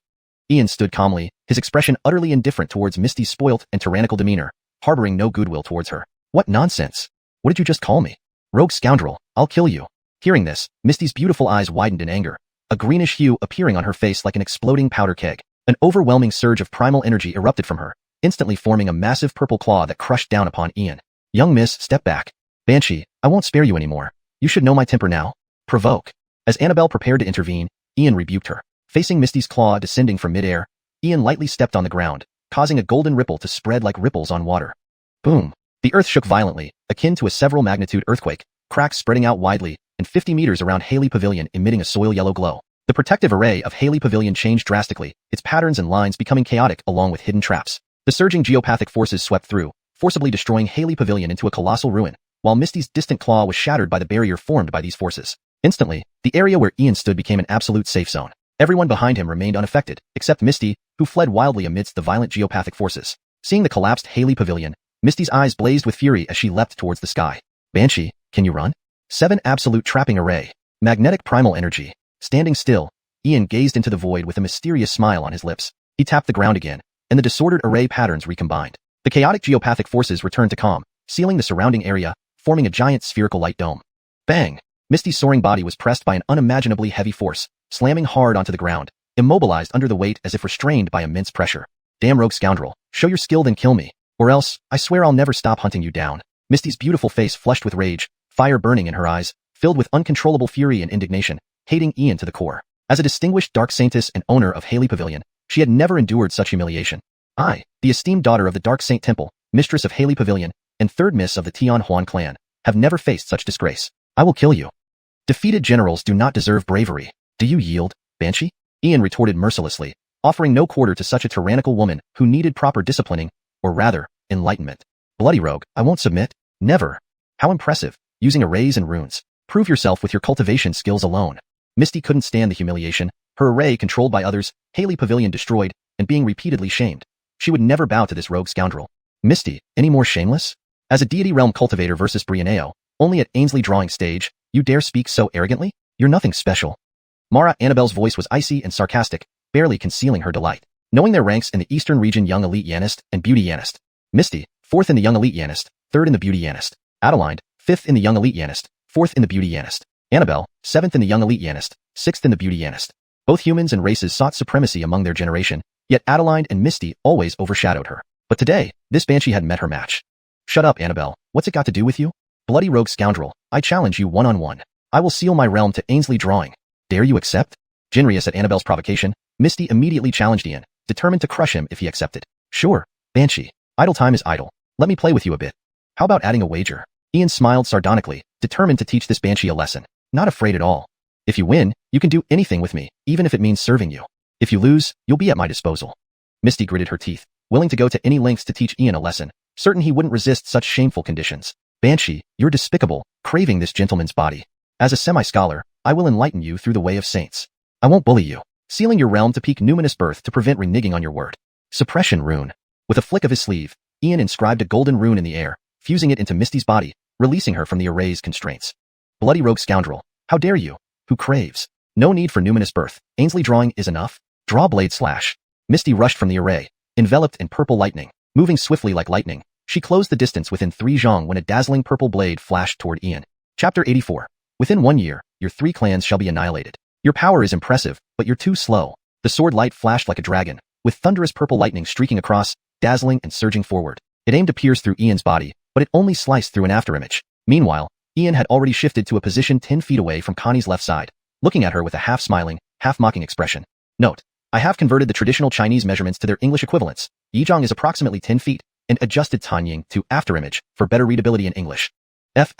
Ian stood calmly, his expression utterly indifferent towards Misty's spoilt and tyrannical demeanor, harboring no goodwill towards her. What nonsense! What did you just call me? Rogue scoundrel, I'll kill you. Hearing this, Misty's beautiful eyes widened in anger, a greenish hue appearing on her face like an exploding powder keg. An overwhelming surge of primal energy erupted from her, instantly forming a massive purple claw that crushed down upon Ian. Young miss, step back. Banshee, I won't spare you anymore. You should know my temper now. Provoke. As Annabelle prepared to intervene, Ian rebuked her. Facing Misty's claw descending from midair, Ian lightly stepped on the ground, causing a golden ripple to spread like ripples on water. Boom. The earth shook violently, akin to a several magnitude earthquake, cracks spreading out widely, and 50 meters around Haley Pavilion emitting a soil yellow glow. The protective array of Haley Pavilion changed drastically, its patterns and lines becoming chaotic along with hidden traps. The surging geopathic forces swept through, forcibly destroying Haley Pavilion into a colossal ruin, while Misty's distant claw was shattered by the barrier formed by these forces. Instantly, the area where Ian stood became an absolute safe zone. Everyone behind him remained unaffected, except Misty, who fled wildly amidst the violent geopathic forces. Seeing the collapsed Haley Pavilion, Misty's eyes blazed with fury as she leapt towards the sky. Banshee, can you run? 7 absolute trapping array. Magnetic primal energy. Standing still, Ian gazed into the void with a mysterious smile on his lips. He tapped the ground again, and the disordered array patterns recombined. The chaotic geopathic forces returned to calm, sealing the surrounding area, forming a giant spherical light dome. Bang! Misty's soaring body was pressed by an unimaginably heavy force, slamming hard onto the ground, immobilized under the weight as if restrained by immense pressure. Damn rogue scoundrel, show your skill then kill me, or else, I swear I'll never stop hunting you down. Misty's beautiful face flushed with rage, fire burning in her eyes, filled with uncontrollable fury and indignation, hating Ian to the core. As a distinguished Dark Saintess and owner of Haley Pavilion, she had never endured such humiliation. I, the esteemed daughter of the Dark Saint Temple, mistress of Haley Pavilion, and third miss of the Tian Huan clan, have never faced such disgrace. I will kill you. Defeated generals do not deserve bravery. Do you yield, Banshee? Ian retorted mercilessly, offering no quarter to such a tyrannical woman who needed proper disciplining, or rather, enlightenment. Bloody rogue, I won't submit. Never. How impressive, using arrays and runes. Prove yourself with your cultivation skills alone. Misty couldn't stand the humiliation, her array controlled by others, Haley Pavilion destroyed, and being repeatedly shamed. She would never bow to this rogue scoundrel. Misty, any more shameless? As a deity realm cultivator versus Brianeo, only at Ainsley drawing stage, you dare speak so arrogantly? You're nothing special. Mara Annabelle's voice was icy and sarcastic, barely concealing her delight. Knowing their ranks in the Eastern region Young Elite Yanist and Beauty Yanist. Misty, 4th in the Young Elite Yanist, 3rd in the Beauty Yanist. Adeline, 5th in the Young Elite Yanist, 4th in the Beauty Yanist. Annabelle, 7th in the Young Elite Yanist, 6th in the Beauty Yanist. Both humans and races sought supremacy among their generation, yet Adeline and Misty always overshadowed her. But today, this Banshee had met her match. Shut up, Annabelle, what's it got to do with you? Bloody rogue scoundrel, I challenge you one-on-one. I will seal my realm to Ainsley drawing. Dare you accept? Jinrious at Annabelle's provocation, Misty immediately challenged Ian, determined to crush him if he accepted. Sure, Banshee. Idle time is idle. Let me play with you a bit. How about adding a wager? Ian smiled sardonically, determined to teach this Banshee a lesson. Not afraid at all. If you win, you can do anything with me, even if it means serving you. If you lose, you'll be at my disposal. Misty gritted her teeth, willing to go to any lengths to teach Ian a lesson, certain he wouldn't resist such shameful conditions. Banshee, you're despicable, craving this gentleman's body. As a semi-scholar, I will enlighten you through the way of saints. I won't bully you, sealing your realm to peak numinous birth to prevent reneging on your word. Suppression rune. With a flick of his sleeve, Ian inscribed a golden rune in the air, fusing it into Misty's body, releasing her from the array's constraints. Bloody rogue scoundrel, how dare you? Who craves? No need for numinous birth. Ainsley drawing is enough. Draw blade slash. Misty rushed from the array, enveloped in purple lightning. Moving swiftly like lightning, she closed the distance within 3 zhong when a dazzling purple blade flashed toward Ian. Chapter 84. Within 1 year, your 3 clans shall be annihilated. Your power is impressive, but you're too slow. The sword light flashed like a dragon, with thunderous purple lightning streaking across, dazzling and surging forward. It aimed to pierce through Ian's body, but it only sliced through an afterimage. Meanwhile, Ian had already shifted to a position 10 feet away from Connie's left side, looking at her with a half-smiling, half-mocking expression. Note, I have converted the traditional Chinese measurements to their English equivalents. Yizhong is approximately 10 feet, and adjusted Tanying to afterimage for better readability in English. F***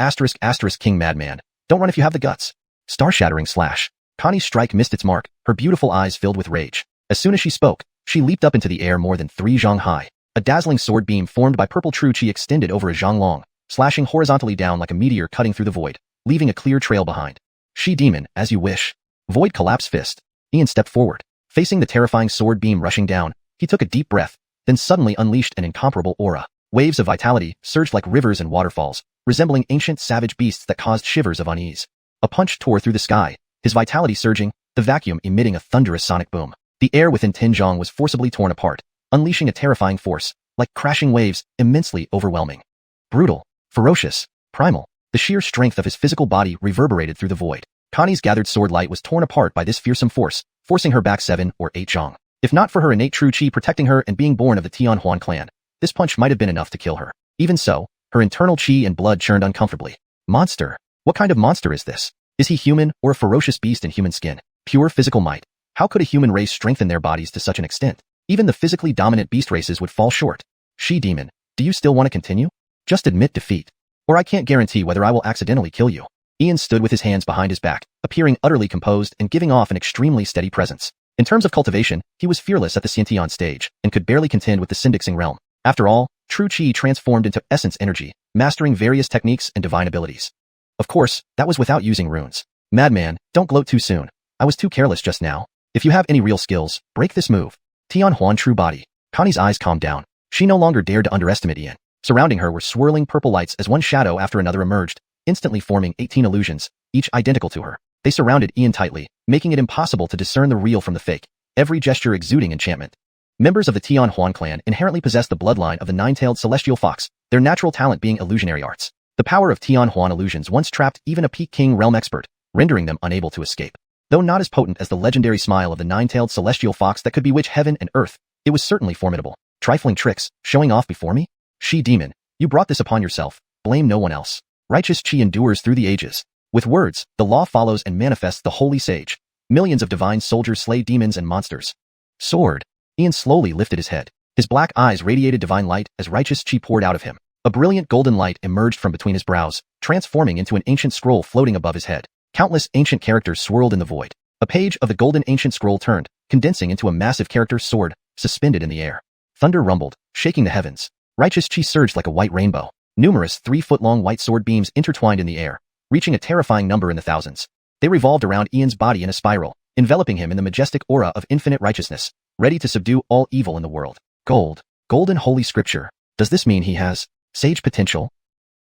King Madman. Don't run if you have the guts. Star-shattering slash. Connie's strike missed its mark, her beautiful eyes filled with rage. As soon as she spoke, she leaped up into the air more than 3 zhong high. A dazzling sword beam formed by purple true chi extended over a zhong long, slashing horizontally down like a meteor cutting through the void, leaving a clear trail behind. She demon, as you wish. Void collapse fist. Ian stepped forward. Facing the terrifying sword beam rushing down, he took a deep breath, then suddenly unleashed an incomparable aura. Waves of vitality surged like rivers and waterfalls, resembling ancient savage beasts that caused shivers of unease. A punch tore through the sky, his vitality surging, the vacuum emitting a thunderous sonic boom. The air within Tin Zhong was forcibly torn apart, unleashing a terrifying force, like crashing waves, immensely overwhelming. Brutal, ferocious, primal, the sheer strength of his physical body reverberated through the void. Connie's gathered sword light was torn apart by this fearsome force, forcing her back 7 or 8 zhong. If not for her innate true chi protecting her and being born of the Tianhuan clan, this punch might have been enough to kill her. Even so, her internal chi and blood churned uncomfortably. Monster. What kind of monster is this? Is he human or a ferocious beast in human skin? Pure physical might. How could a human race strengthen their bodies to such an extent? Even the physically dominant beast races would fall short. She demon, do you still want to continue? Just admit defeat. Or I can't guarantee whether I will accidentally kill you. Ian stood with his hands behind his back, appearing utterly composed and giving off an extremely steady presence. In terms of cultivation, he was fearless at the Xianxian stage, and could barely contend with the Syndixing realm. After all, true chi transformed into essence energy, mastering various techniques and divine abilities. Of course, that was without using runes. Madman, don't gloat too soon. I was too careless just now. If you have any real skills, break this move. Tianhuan true body. Connie's eyes calmed down. She no longer dared to underestimate Ian. Surrounding her were swirling purple lights as one shadow after another emerged, instantly forming 18 illusions, each identical to her. They surrounded Ian tightly, making it impossible to discern the real from the fake, every gesture exuding enchantment. Members of the Tianhuan clan inherently possess the bloodline of the nine-tailed celestial fox, their natural talent being illusionary arts. The power of Tianhuan illusions once trapped even a Peak King realm expert, rendering them unable to escape. Though not as potent as the legendary smile of the nine-tailed celestial fox that could bewitch heaven and earth, it was certainly formidable. Trifling tricks, showing off before me? She demon, you brought this upon yourself, blame no one else. Righteous chi endures through the ages. With words, the law follows and manifests the holy sage. Millions of divine soldiers slay demons and monsters. Sword. Ian slowly lifted his head. His black eyes radiated divine light as righteous chi poured out of him. A brilliant golden light emerged from between his brows, transforming into an ancient scroll floating above his head. Countless ancient characters swirled in the void. A page of the golden ancient scroll turned, condensing into a massive character sword, suspended in the air. Thunder rumbled, shaking the heavens. Righteous chi surged like a white rainbow. Numerous 3-foot-long white sword beams intertwined in the air, reaching a terrifying number in the thousands. They revolved around Ian's body in a spiral, enveloping him in the majestic aura of infinite righteousness, ready to subdue all evil in the world. Gold. Golden holy scripture. Does this mean he has sage potential?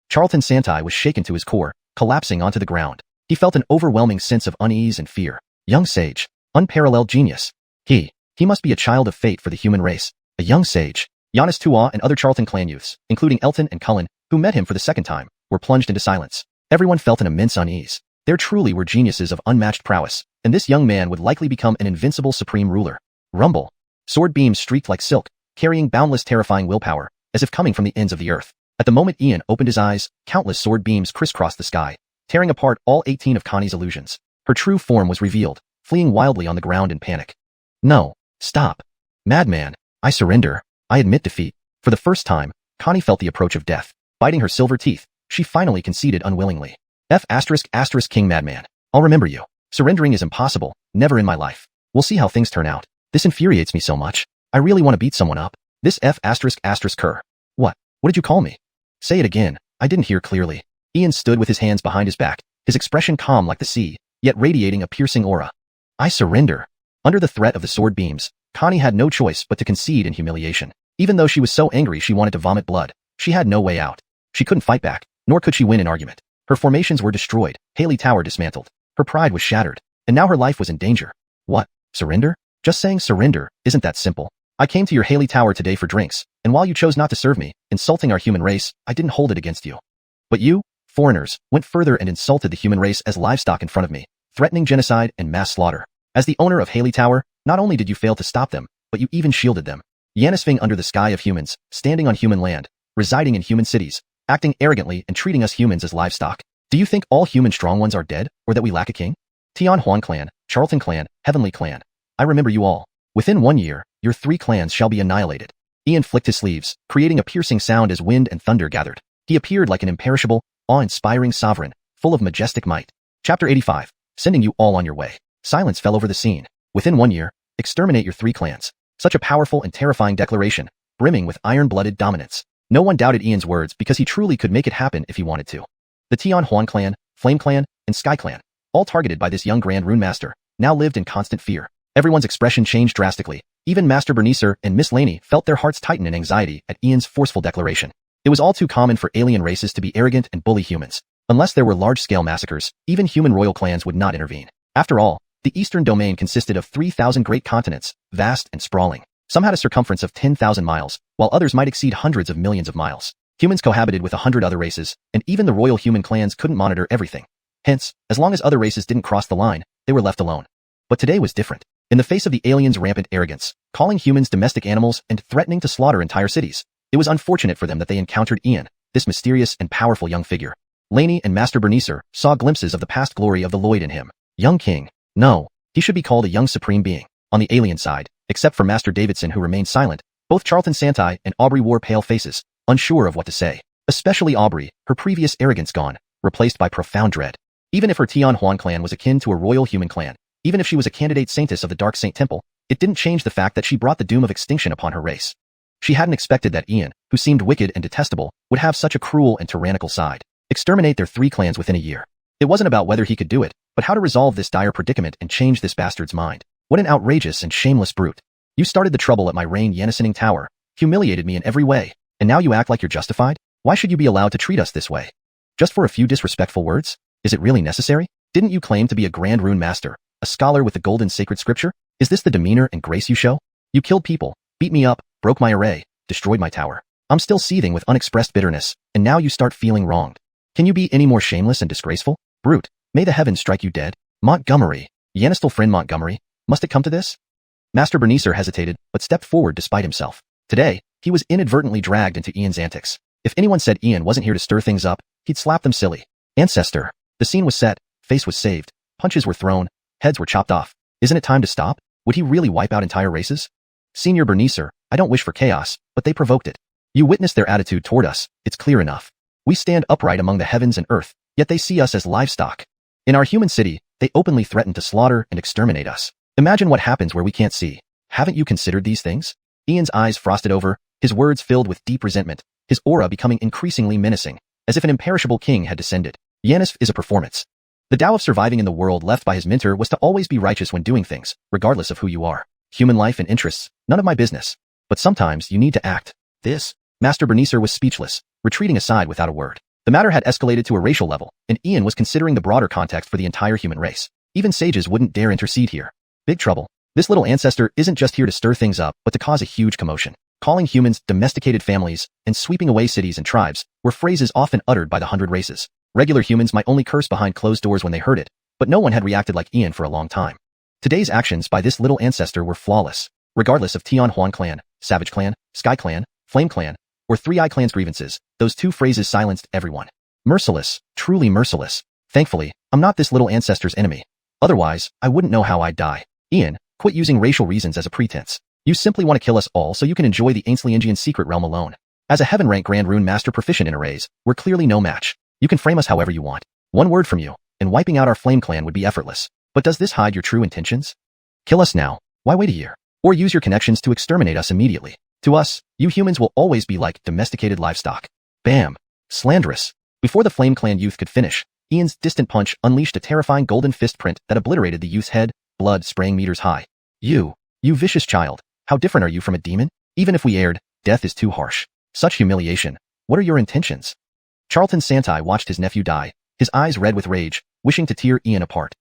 Charlton Santai was shaken to his core, collapsing onto the ground. He felt an overwhelming sense of unease and fear. Young sage. Unparalleled genius. He must be a child of fate for the human race. A young sage. Giannis Tua and other Charlton clan youths, including Elton and Cullen, who met him for the second time, were plunged into silence. Everyone felt an immense unease. There truly were geniuses of unmatched prowess, and this young man would likely become an invincible supreme ruler. Rumble. Sword beams streaked like silk, carrying boundless terrifying willpower, as if coming from the ends of the earth. At the moment Ian opened his eyes, countless sword beams crisscrossed the sky, tearing apart all 18 of Connie's illusions. Her true form was revealed, fleeing wildly on the ground in panic. No. Stop. Madman. I surrender. I admit defeat. For the first time, Connie felt the approach of death. Biting her silver teeth, she finally conceded unwillingly. King Madman. I'll remember you. Surrendering is impossible, never in my life. We'll see how things turn out. This infuriates me so much. I really want to beat someone up. This cur. What did you call me? Say it again. I didn't hear clearly. Ian stood with his hands behind his back, his expression calm like the sea, yet radiating a piercing aura. I surrender. Under the threat of the sword beams, Connie had no choice but to concede in humiliation. Even though she was so angry she wanted to vomit blood, she had no way out. She couldn't fight back, nor could she win an argument. Her formations were destroyed, Haley Tower dismantled. Her pride was shattered, and now her life was in danger. What? Surrender? Just saying surrender isn't that simple. I came to your Haley Tower today for drinks, and while you chose not to serve me, insulting our human race, I didn't hold it against you. But you, foreigners, went further and insulted the human race as livestock in front of me, threatening genocide and mass slaughter. As the owner of Haley Tower, not only did you fail to stop them, but you even shielded them. Yanisving under the sky of humans, standing on human land, residing in human cities, acting arrogantly and treating us humans as livestock. Do you think all human strong ones are dead, or that we lack a king? Tian Huan clan, Charlton clan, Heavenly clan. I remember you all. Within 1 year, your 3 clans shall be annihilated. Ian flicked his sleeves, creating a piercing sound as wind and thunder gathered. He appeared like an imperishable, awe-inspiring sovereign, full of majestic might. Chapter 85. Sending you all on your way. Silence fell over the scene. Within 1 year, exterminate your 3 clans. Such a powerful and terrifying declaration, brimming with iron-blooded dominance. No one doubted Ian's words because he truly could make it happen if he wanted to. The Tian Huan clan, Flame clan, and Sky clan, all targeted by this young Grand Rune Master, now lived in constant fear. Everyone's expression changed drastically. Even Master Bernicer and Miss Laney felt their hearts tighten in anxiety at Ian's forceful declaration. It was all too common for alien races to be arrogant and bully humans. Unless there were large-scale massacres, even human royal clans would not intervene. After all, the Eastern Domain consisted of 3,000 great continents, vast and sprawling. Some had a circumference of 10,000 miles, while others might exceed hundreds of millions of miles. Humans cohabited with 100 other races, and even the royal human clans couldn't monitor everything. Hence, as long as other races didn't cross the line, they were left alone. But today was different. In the face of the aliens' rampant arrogance, calling humans domestic animals and threatening to slaughter entire cities, it was unfortunate for them that they encountered Ian, this mysterious and powerful young figure. Laney and Master Bernicer saw glimpses of the past glory of the Lloyd in him. Young king. No, he should be called a young supreme being. On the alien side, except for Master Davidson who remained silent, both Charlton Santai and Aubrey wore pale faces, unsure of what to say. Especially Aubrey, her previous arrogance gone, replaced by profound dread. Even if her Tian Huan clan was akin to a royal human clan, even if she was a candidate saintess of the Dark Saint Temple, it didn't change the fact that she brought the doom of extinction upon her race. She hadn't expected that Ian, who seemed wicked and detestable, would have such a cruel and tyrannical side. Exterminate their 3 clans within a year. It wasn't about whether he could do it, but how to resolve this dire predicament and change this bastard's mind. What an outrageous and shameless brute. You started the trouble at my Rain Yanissening Tower, humiliated me in every way, and now you act like you're justified? Why should you be allowed to treat us this way? Just for a few disrespectful words? Is it really necessary? Didn't you claim to be a Grand Rune Master, a scholar with the golden sacred scripture? Is this the demeanor and grace you show? You killed people, beat me up, broke my array, destroyed my tower. I'm still seething with unexpressed bitterness, and now you start feeling wronged. Can you be any more shameless and disgraceful? Brute, may the heavens strike you dead. Montgomery, Yanistel friend Montgomery, must it come to this? Master Bernicer hesitated, but stepped forward despite himself. Today, he was inadvertently dragged into Ian's antics. If anyone said Ian wasn't here to stir things up, he'd slap them silly. Ancestor. The scene was set, face was saved, punches were thrown, heads were chopped off. Isn't it time to stop? Would he really wipe out entire races? Senior Bernicer, I don't wish for chaos, but they provoked it. You witnessed their attitude toward us, it's clear enough. We stand upright among the heavens and earth, yet they see us as livestock. In our human city, they openly threaten to slaughter and exterminate us. Imagine what happens where we can't see. Haven't you considered these things? Ian's eyes frosted over, his words filled with deep resentment, his aura becoming increasingly menacing, as if an imperishable king had descended. Yannis is a performance. The Tao of surviving in the world left by his mentor was to always be righteous when doing things, regardless of who you are. Human life and interests, none of my business. But sometimes you need to act. Master Bernicer was speechless, retreating aside without a word. The matter had escalated to a racial level, and Ian was considering the broader context for the entire human race. Even sages wouldn't dare intercede here. Big trouble. This little ancestor isn't just here to stir things up, but to cause a huge commotion. Calling humans domesticated families and sweeping away cities and tribes were phrases often uttered by the 100 races. Regular humans might only curse behind closed doors when they heard it, but no one had reacted like Ian for a long time. Today's actions by this little ancestor were flawless. Regardless of Tian Huan clan, Savage clan, Sky clan, Flame clan, or Three Eye clan's grievances, those two phrases silenced everyone. Merciless, truly merciless. Thankfully, I'm not this little ancestor's enemy. Otherwise, I wouldn't know how I'd die. Ian, quit using racial reasons as a pretense. You simply want to kill us all so you can enjoy the Xianxian secret realm alone. As a heaven-rank Grand Rune Master proficient in arrays, we're clearly no match. You can frame us however you want. One word from you, and wiping out our Flame clan would be effortless. But does this hide your true intentions? Kill us now. Why wait a year? Or use your connections to exterminate us immediately. To us, you humans will always be like domesticated livestock. Bam. Slanderous. Before the Flame clan youth could finish, Ian's distant punch unleashed a terrifying golden fist print that obliterated the youth's head, blood spraying meters high. You vicious child. How different are you from a demon? Even if we erred, death is too harsh. Such humiliation. What are your intentions? Charlton Santai watched his nephew die, his eyes red with rage, wishing to tear Ian apart.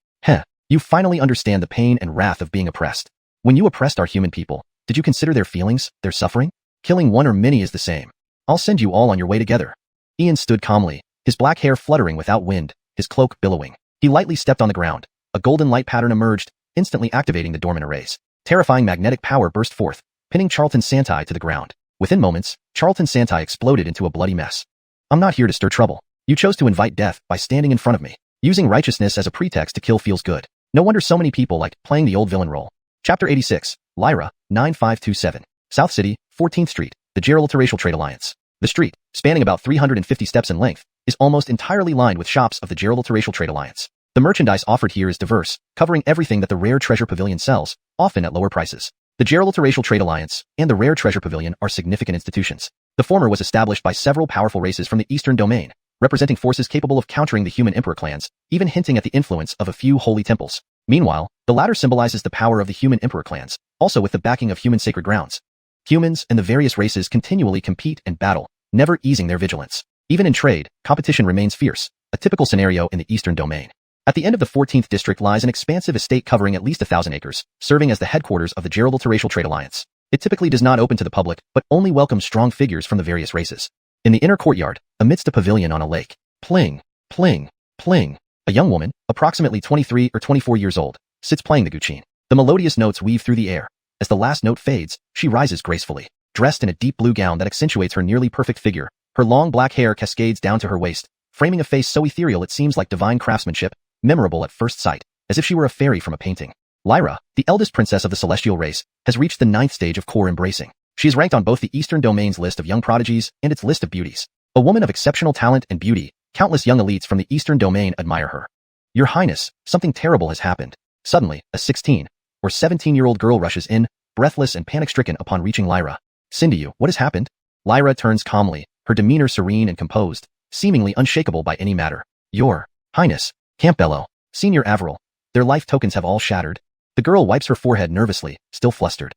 You finally understand the pain and wrath of being oppressed. When you oppressed our human people, did you consider their feelings, their suffering? Killing one or many is the same. I'll send you all on your way together. Ian stood calmly, his black hair fluttering without wind, his cloak billowing. He lightly stepped on the ground. A golden light pattern emerged, instantly activating the dormant arrays. Terrifying magnetic power burst forth, pinning Charlton Santai to the ground. Within moments, Charlton Santai exploded into a bloody mess. I'm not here to stir trouble. You chose to invite death by standing in front of me. Using righteousness as a pretext to kill feels good. No wonder so many people liked playing the old villain role. Chapter 86, Lyra, 9527. South City, 14th Street, the Gerald Interracial Trade Alliance. The street, spanning about 350 steps in length, is almost entirely lined with shops of the Gerald Interracial Trade Alliance. The merchandise offered here is diverse, covering everything that the Rare Treasure Pavilion sells, often at lower prices. The Gerald Interracial Trade Alliance and the Rare Treasure Pavilion are significant institutions. The former was established by several powerful races from the Eastern Domain, representing forces capable of countering the human emperor clans, even hinting at the influence of a few holy temples. Meanwhile, the latter symbolizes the power of the human emperor clans, also with the backing of human sacred grounds. Humans and the various races continually compete and battle, never easing their vigilance. Even in trade, competition remains fierce, a typical scenario in the Eastern Domain. At the end of the 14th District lies an expansive estate covering at least 1,000 acres, serving as the headquarters of the Gerald Interracial Trade Alliance. It typically does not open to the public, but only welcomes strong figures from the various races. In the inner courtyard, amidst a pavilion on a lake, pling, pling, pling, a young woman, approximately 23 or 24 years old, sits playing the guqin. The melodious notes weave through the air. As the last note fades, she rises gracefully. Dressed in a deep blue gown that accentuates her nearly perfect figure, her long black hair cascades down to her waist, framing a face so ethereal it seems like divine craftsmanship, memorable at first sight, as if she were a fairy from a painting. Lyra, the eldest princess of the celestial race, has reached the 9th stage of core embracing. She is ranked on both the Eastern Domain's list of young prodigies and its list of beauties. A woman of exceptional talent and beauty, countless young elites from the Eastern Domain admire her. Your Highness, something terrible has happened. Suddenly, a 16 or 17-year-old girl rushes in, breathless and panic-stricken upon reaching Lyra. Sindiyu, what has happened? Lyra turns calmly, her demeanor serene and composed, seemingly unshakable by any matter. Your Highness, Campbello, Senior Averill, their life tokens have all shattered. The girl wipes her forehead nervously, still flustered.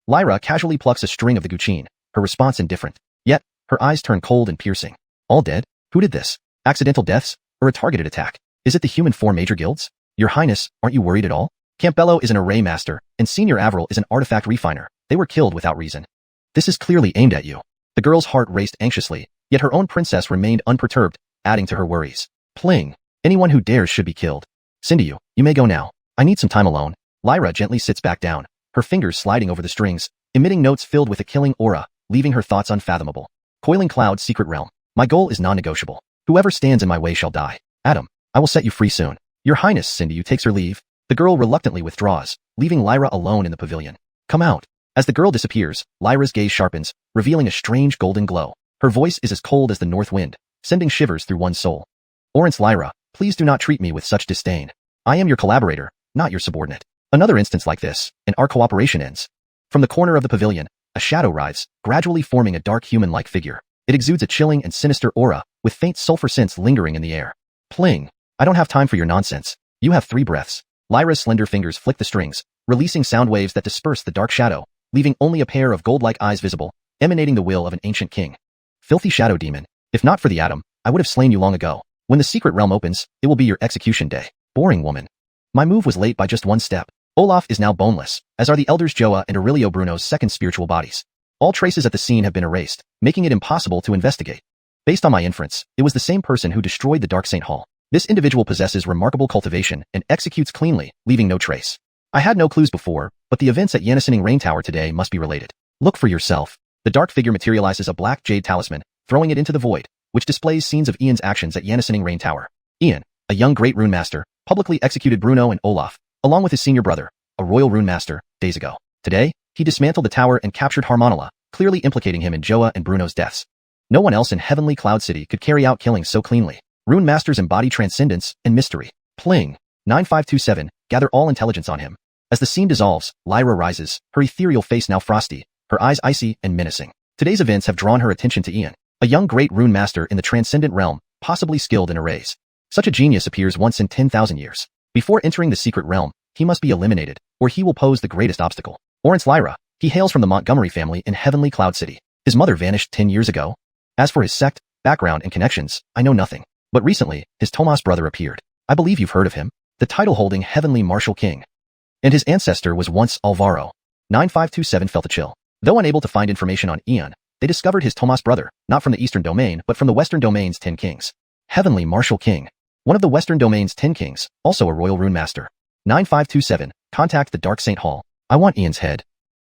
Lyra casually plucks a string of the guqin, her response indifferent. Yet, her eyes turn cold and piercing. All dead? Who did this? Accidental deaths? Or a targeted attack? Is it the human 4 major guilds? Your Highness, aren't you worried at all? Campbello is an array master, and Senior Averill is an artifact refiner. They were killed without reason. This is clearly aimed at you. The girl's heart raced anxiously, yet her own princess remained unperturbed, adding to her worries. Pling. Anyone who dares should be killed. Sindiyu, you may go now. I need some time alone. Lyra gently sits back down, her fingers sliding over the strings, emitting notes filled with a killing aura, leaving her thoughts unfathomable. Coiling Cloud's secret realm. My goal is non-negotiable. Whoever stands in my way shall die. Adam, I will set you free soon. Your Highness, Sindiyu takes her leave. The girl reluctantly withdraws, leaving Lyra alone in the pavilion. Come out. As the girl disappears, Lyra's gaze sharpens, revealing a strange golden glow. Her voice is as cold as the north wind, sending shivers through one's soul. Orance Lyra, Please do not treat me with such disdain. I am your collaborator, not your subordinate. Another instance like this, and our cooperation ends. From the corner of the pavilion, a shadow rides, gradually forming a dark human-like figure. It exudes a chilling and sinister aura, with faint sulfur scents lingering in the air. Pling. I don't have time for your nonsense. You have 3 breaths. Lyra's slender fingers flick the strings, releasing sound waves that disperse the dark shadow, leaving only a pair of gold-like eyes visible, emanating the will of an ancient king. Filthy shadow demon. If not for the atom, I would have slain you long ago. When the secret realm opens, it will be your execution day. Boring woman. My move was late by just 1 step. Olaf is now boneless, as are the elders Joa and Aurelio Bruno's second spiritual bodies. All traces at the scene have been erased, making it impossible to investigate. Based on my inference, it was the same person who destroyed the Dark Saint Hall. This individual possesses remarkable cultivation and executes cleanly, leaving no trace. I had no clues before, but the events at Yannisening Rain Tower today must be related. Look for yourself. The dark figure materializes a black jade talisman, throwing it into the void, which displays scenes of Ian's actions at Yannisening Rain Tower. Ian, a young great rune master, publicly executed Bruno and Olaf, along with his senior brother, a royal rune master, days ago. Today, he dismantled the tower and captured Harmonilla, clearly implicating him in Joa and Bruno's deaths. No one else in Heavenly Cloud City could carry out killings so cleanly. Rune masters embody transcendence and mystery. Pling. 9527, gather all intelligence on him. As the scene dissolves, Lyra rises, her ethereal face now frosty, her eyes icy and menacing. Today's events have drawn her attention to Ian, a young great rune master in the transcendent realm, possibly skilled in arrays. Such a genius appears once in 10,000 years. Before entering the secret realm, he must be eliminated, or he will pose the greatest obstacle. Orance Lyra, he hails from the Montgomery family in Heavenly Cloud City. His mother vanished 10 years ago. As for his sect, background and connections, I know nothing. But recently, his Tomas brother appeared. I believe you've heard of him. The title-holding Heavenly Martial King. And his ancestor was once Alvaro. 9527 felt a chill. Though unable to find information on Ian, they discovered his Tomas brother, not from the Eastern Domain but from the Western Domain's 10 Kings. Heavenly Martial King. One of the Western Domain's 10 Kings, also a royal rune master. 9527, contact the Dark Saint Hall. I want Ian's head.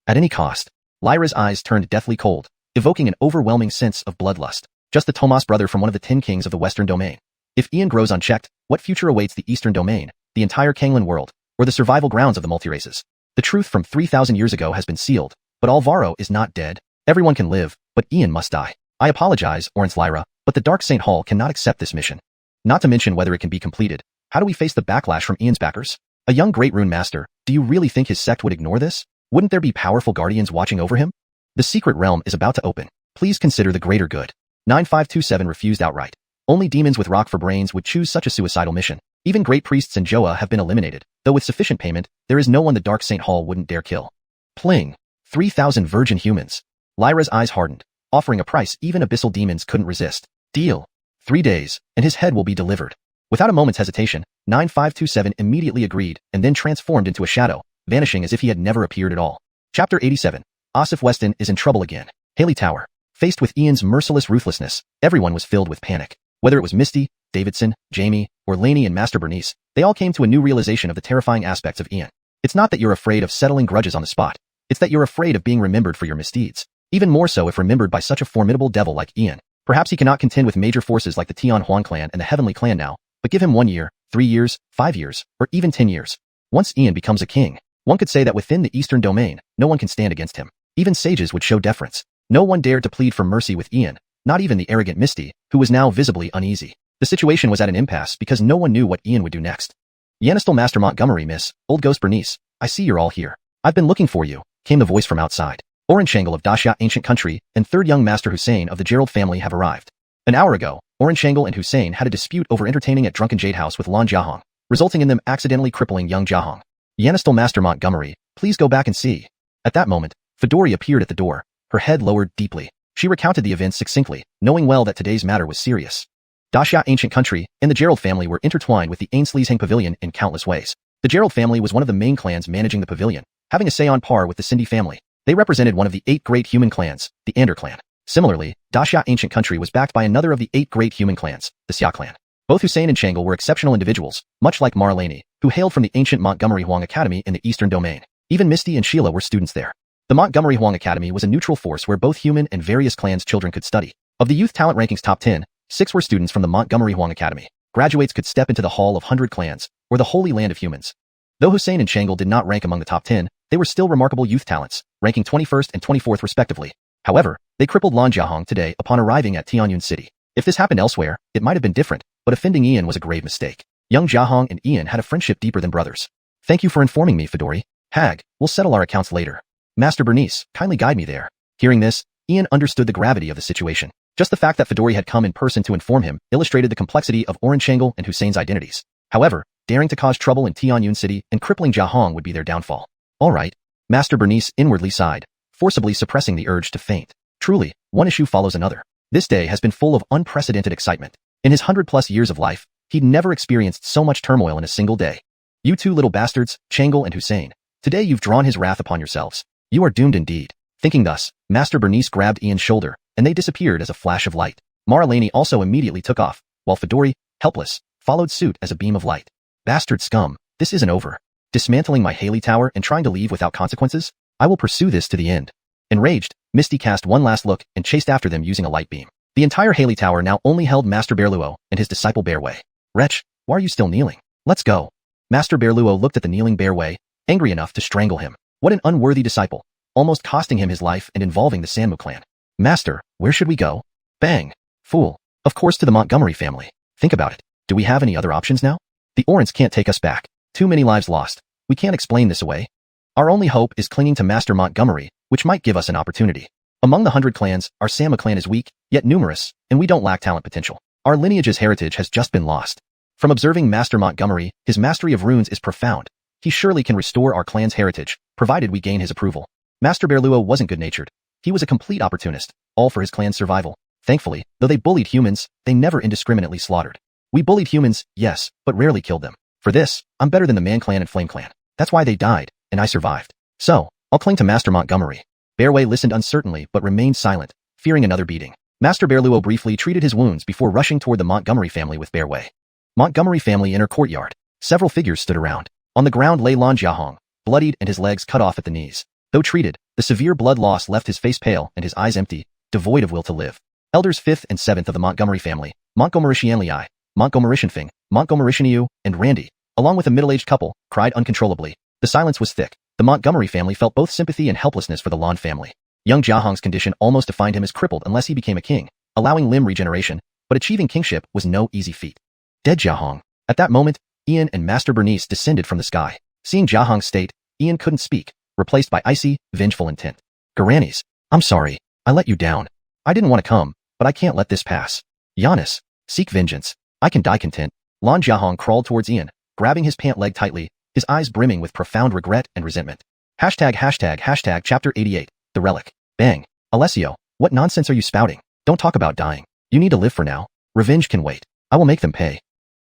At any cost. Lyra's eyes turned deathly cold, evoking an overwhelming sense of bloodlust. Just the Tomas brother from one of the 10 Kings of the Western Domain. If Ian grows unchecked, what future awaits the Eastern Domain, the entire Canglan World, or the survival grounds of the multiraces? The truth from 3,000 years ago has been sealed, but Alvaro is not dead. Everyone can live, but Ian must die. I apologize, Orance Lyra, but the Dark Saint Hall cannot accept this mission. Not to mention whether it can be completed. How do we face the backlash from Ian's backers? A young great rune master, do you really think his sect would ignore this? Wouldn't there be powerful guardians watching over him? The secret realm is about to open. Please consider the greater good. 9527 refused outright. Only demons with rock for brains would choose such a suicidal mission. Even great priests and Joa have been eliminated, though with sufficient payment, there is no one the Dark Saint Hall wouldn't dare kill. Pling. 3,000 virgin humans. Lyra's eyes hardened, offering a price even abyssal demons couldn't resist. Deal. 3 days, and his head will be delivered. Without a moment's hesitation, 9527 immediately agreed and then transformed into a shadow, vanishing as if he had never appeared at all. Chapter 87. Osif Weston is in trouble again. Haley Tower. Faced with Ian's merciless ruthlessness, everyone was filled with panic. Whether it was Misty, Davidson, Jamie, or Lainey and Master Bernice, they all came to a new realization of the terrifying aspects of Ian. It's not that you're afraid of settling grudges on the spot. It's that you're afraid of being remembered for your misdeeds. Even more so if remembered by such a formidable devil like Ian. Perhaps he cannot contend with major forces like the Tian Huan clan and the Heavenly clan now, but give him 1 year, 3 years, 5 years, or even 10 years. Once Ian becomes a king, one could say that within the Eastern Domain, no one can stand against him. Even sages would show deference. No one dared to plead for mercy with Ian, not even the arrogant Misty, who was now visibly uneasy. The situation was at an impasse because no one knew what Ian would do next. Yannistal Master Montgomery, Miss, Old Ghost Bernice, I see you're all here. I've been looking for you, came the voice from outside. Oranshangle of Daxia Ancient Country and third young Master Hussein of the Gerald family have arrived. An hour ago, Oranshangle and Hussein had a dispute over entertaining at Drunken Jade House with Lan Jiahong, resulting in them accidentally crippling young Jiahong. Yannistal Master Montgomery, please go back and see. At that moment, Fedori appeared at the door, her head lowered deeply. She recounted the events succinctly, knowing well that today's matter was serious. Daxia Ancient Country and the Gerald family were intertwined with the Ainsley's Pavilion in countless ways. The Gerald family was one of the main clans managing the pavilion, having a say on par with the Cindy family. They represented one of the 8 great human clans, the Ander clan. Similarly, Daxia Ancient Country was backed by another of the 8 great human clans, the Xia clan. Both Hussein and Changle were exceptional individuals, much like Marlene, who hailed from the ancient Montgomery Huang Academy in the Eastern Domain. Even Misty and Sheila were students there. The Montgomery Huang Academy was a neutral force where both human and various clans' children could study. Of the youth talent rankings top 10, 6 were students from the Montgomery Huang Academy. Graduates could step into the Hall of 100 Clans, or the Holy Land of Humans. Though Hussein and Changle did not rank among the top 10, they were still remarkable youth talents, ranking 21st and 24th respectively. However, they crippled Lan Jiahong today upon arriving at Tianyun City. If this happened elsewhere, it might have been different, but offending Ian was a grave mistake. Young Jiahong and Ian had a friendship deeper than brothers. Thank you for informing me, Fedori. Hag, we'll settle our accounts later. Master Bernice, kindly guide me there. Hearing this, Ian understood the gravity of the situation. Just the fact that Fedori had come in person to inform him illustrated the complexity of Orange Canglan and Hussein's identities. However, daring to cause trouble in Tianyun City and crippling Jiahong would be their downfall. All right. Master Bernice inwardly sighed, forcibly suppressing the urge to faint. Truly, one issue follows another. This day has been full of unprecedented excitement. In his 100+ years of life, he'd never experienced so much turmoil in a single day. You two little bastards, Canglan and Hussein. Today you've drawn his wrath upon yourselves. You are doomed indeed. Thinking thus, Master Bernice grabbed Ian's shoulder, and they disappeared as a flash of light. Maralani also immediately took off, while Fedori, helpless, followed suit as a beam of light. Bastard scum, this isn't over. Dismantling my Haley Tower and trying to leave without consequences? I will pursue this to the end. Enraged, Misty cast one last look and chased after them using a light beam. The entire Haley Tower now only held Master Bearluo and his disciple Bearway. Wretch, why are you still kneeling? Let's go. Master Bearluo looked at the kneeling Bearway, angry enough to strangle him. What an unworthy disciple, almost costing him his life and involving the Sanmu clan. Master, where should we go? Bang. Fool. Of course to the Montgomery family. Think about it. Do we have any other options now? The Orents can't take us back. Too many lives lost. We can't explain this away. Our only hope is clinging to Master Montgomery, which might give us an opportunity. Among the 100 clans, our Sanmu clan is weak, yet numerous, and we don't lack talent potential. Our lineage's heritage has just been lost. From observing Master Montgomery, his mastery of runes is profound. He surely can restore our clan's heritage, provided we gain his approval. Master Bearluo wasn't good-natured. He was a complete opportunist, all for his clan's survival. Thankfully, though they bullied humans, they never indiscriminately slaughtered. We bullied humans, yes, but rarely killed them. For this, I'm better than the Man Clan and Flame Clan. That's why they died, and I survived. So, I'll cling to Master Montgomery. Bearway listened uncertainly but remained silent, fearing another beating. Master Bearluo briefly treated his wounds before rushing toward the Montgomery family with Bearway. Montgomery family inner courtyard. Several figures stood around. On the ground lay Lan Jiahong, bloodied and his legs cut off at the knees. Though treated, the severe blood loss left his face pale and his eyes empty, devoid of will to live. Elders 5th and 7th of the Montgomery family, Montgomery Xianxia, Montgomery Shenfeng, Montgomery Shiniu, and Randy, along with a middle-aged couple, cried uncontrollably. The silence was thick. The Montgomery family felt both sympathy and helplessness for the Lan family. Young Jiahong's condition almost defined him as crippled unless he became a king, allowing limb regeneration, but achieving kingship was no easy feat. Dead Jiahong. At that moment, Ian and Master Bernice descended from the sky. Seeing Jiahong's state, Ian couldn't speak, replaced by icy, vengeful intent. Garanis, I'm sorry. I let you down. I didn't want to come, but I can't let this pass. Giannis, seek vengeance. I can die content. Lan Jiahong crawled towards Ian, grabbing his pant leg tightly, his eyes brimming with profound regret and resentment. Hashtag chapter 88, the relic. Bang. Alessio, what nonsense are you spouting? Don't talk about dying. You need to live for now. Revenge can wait. I will make them pay.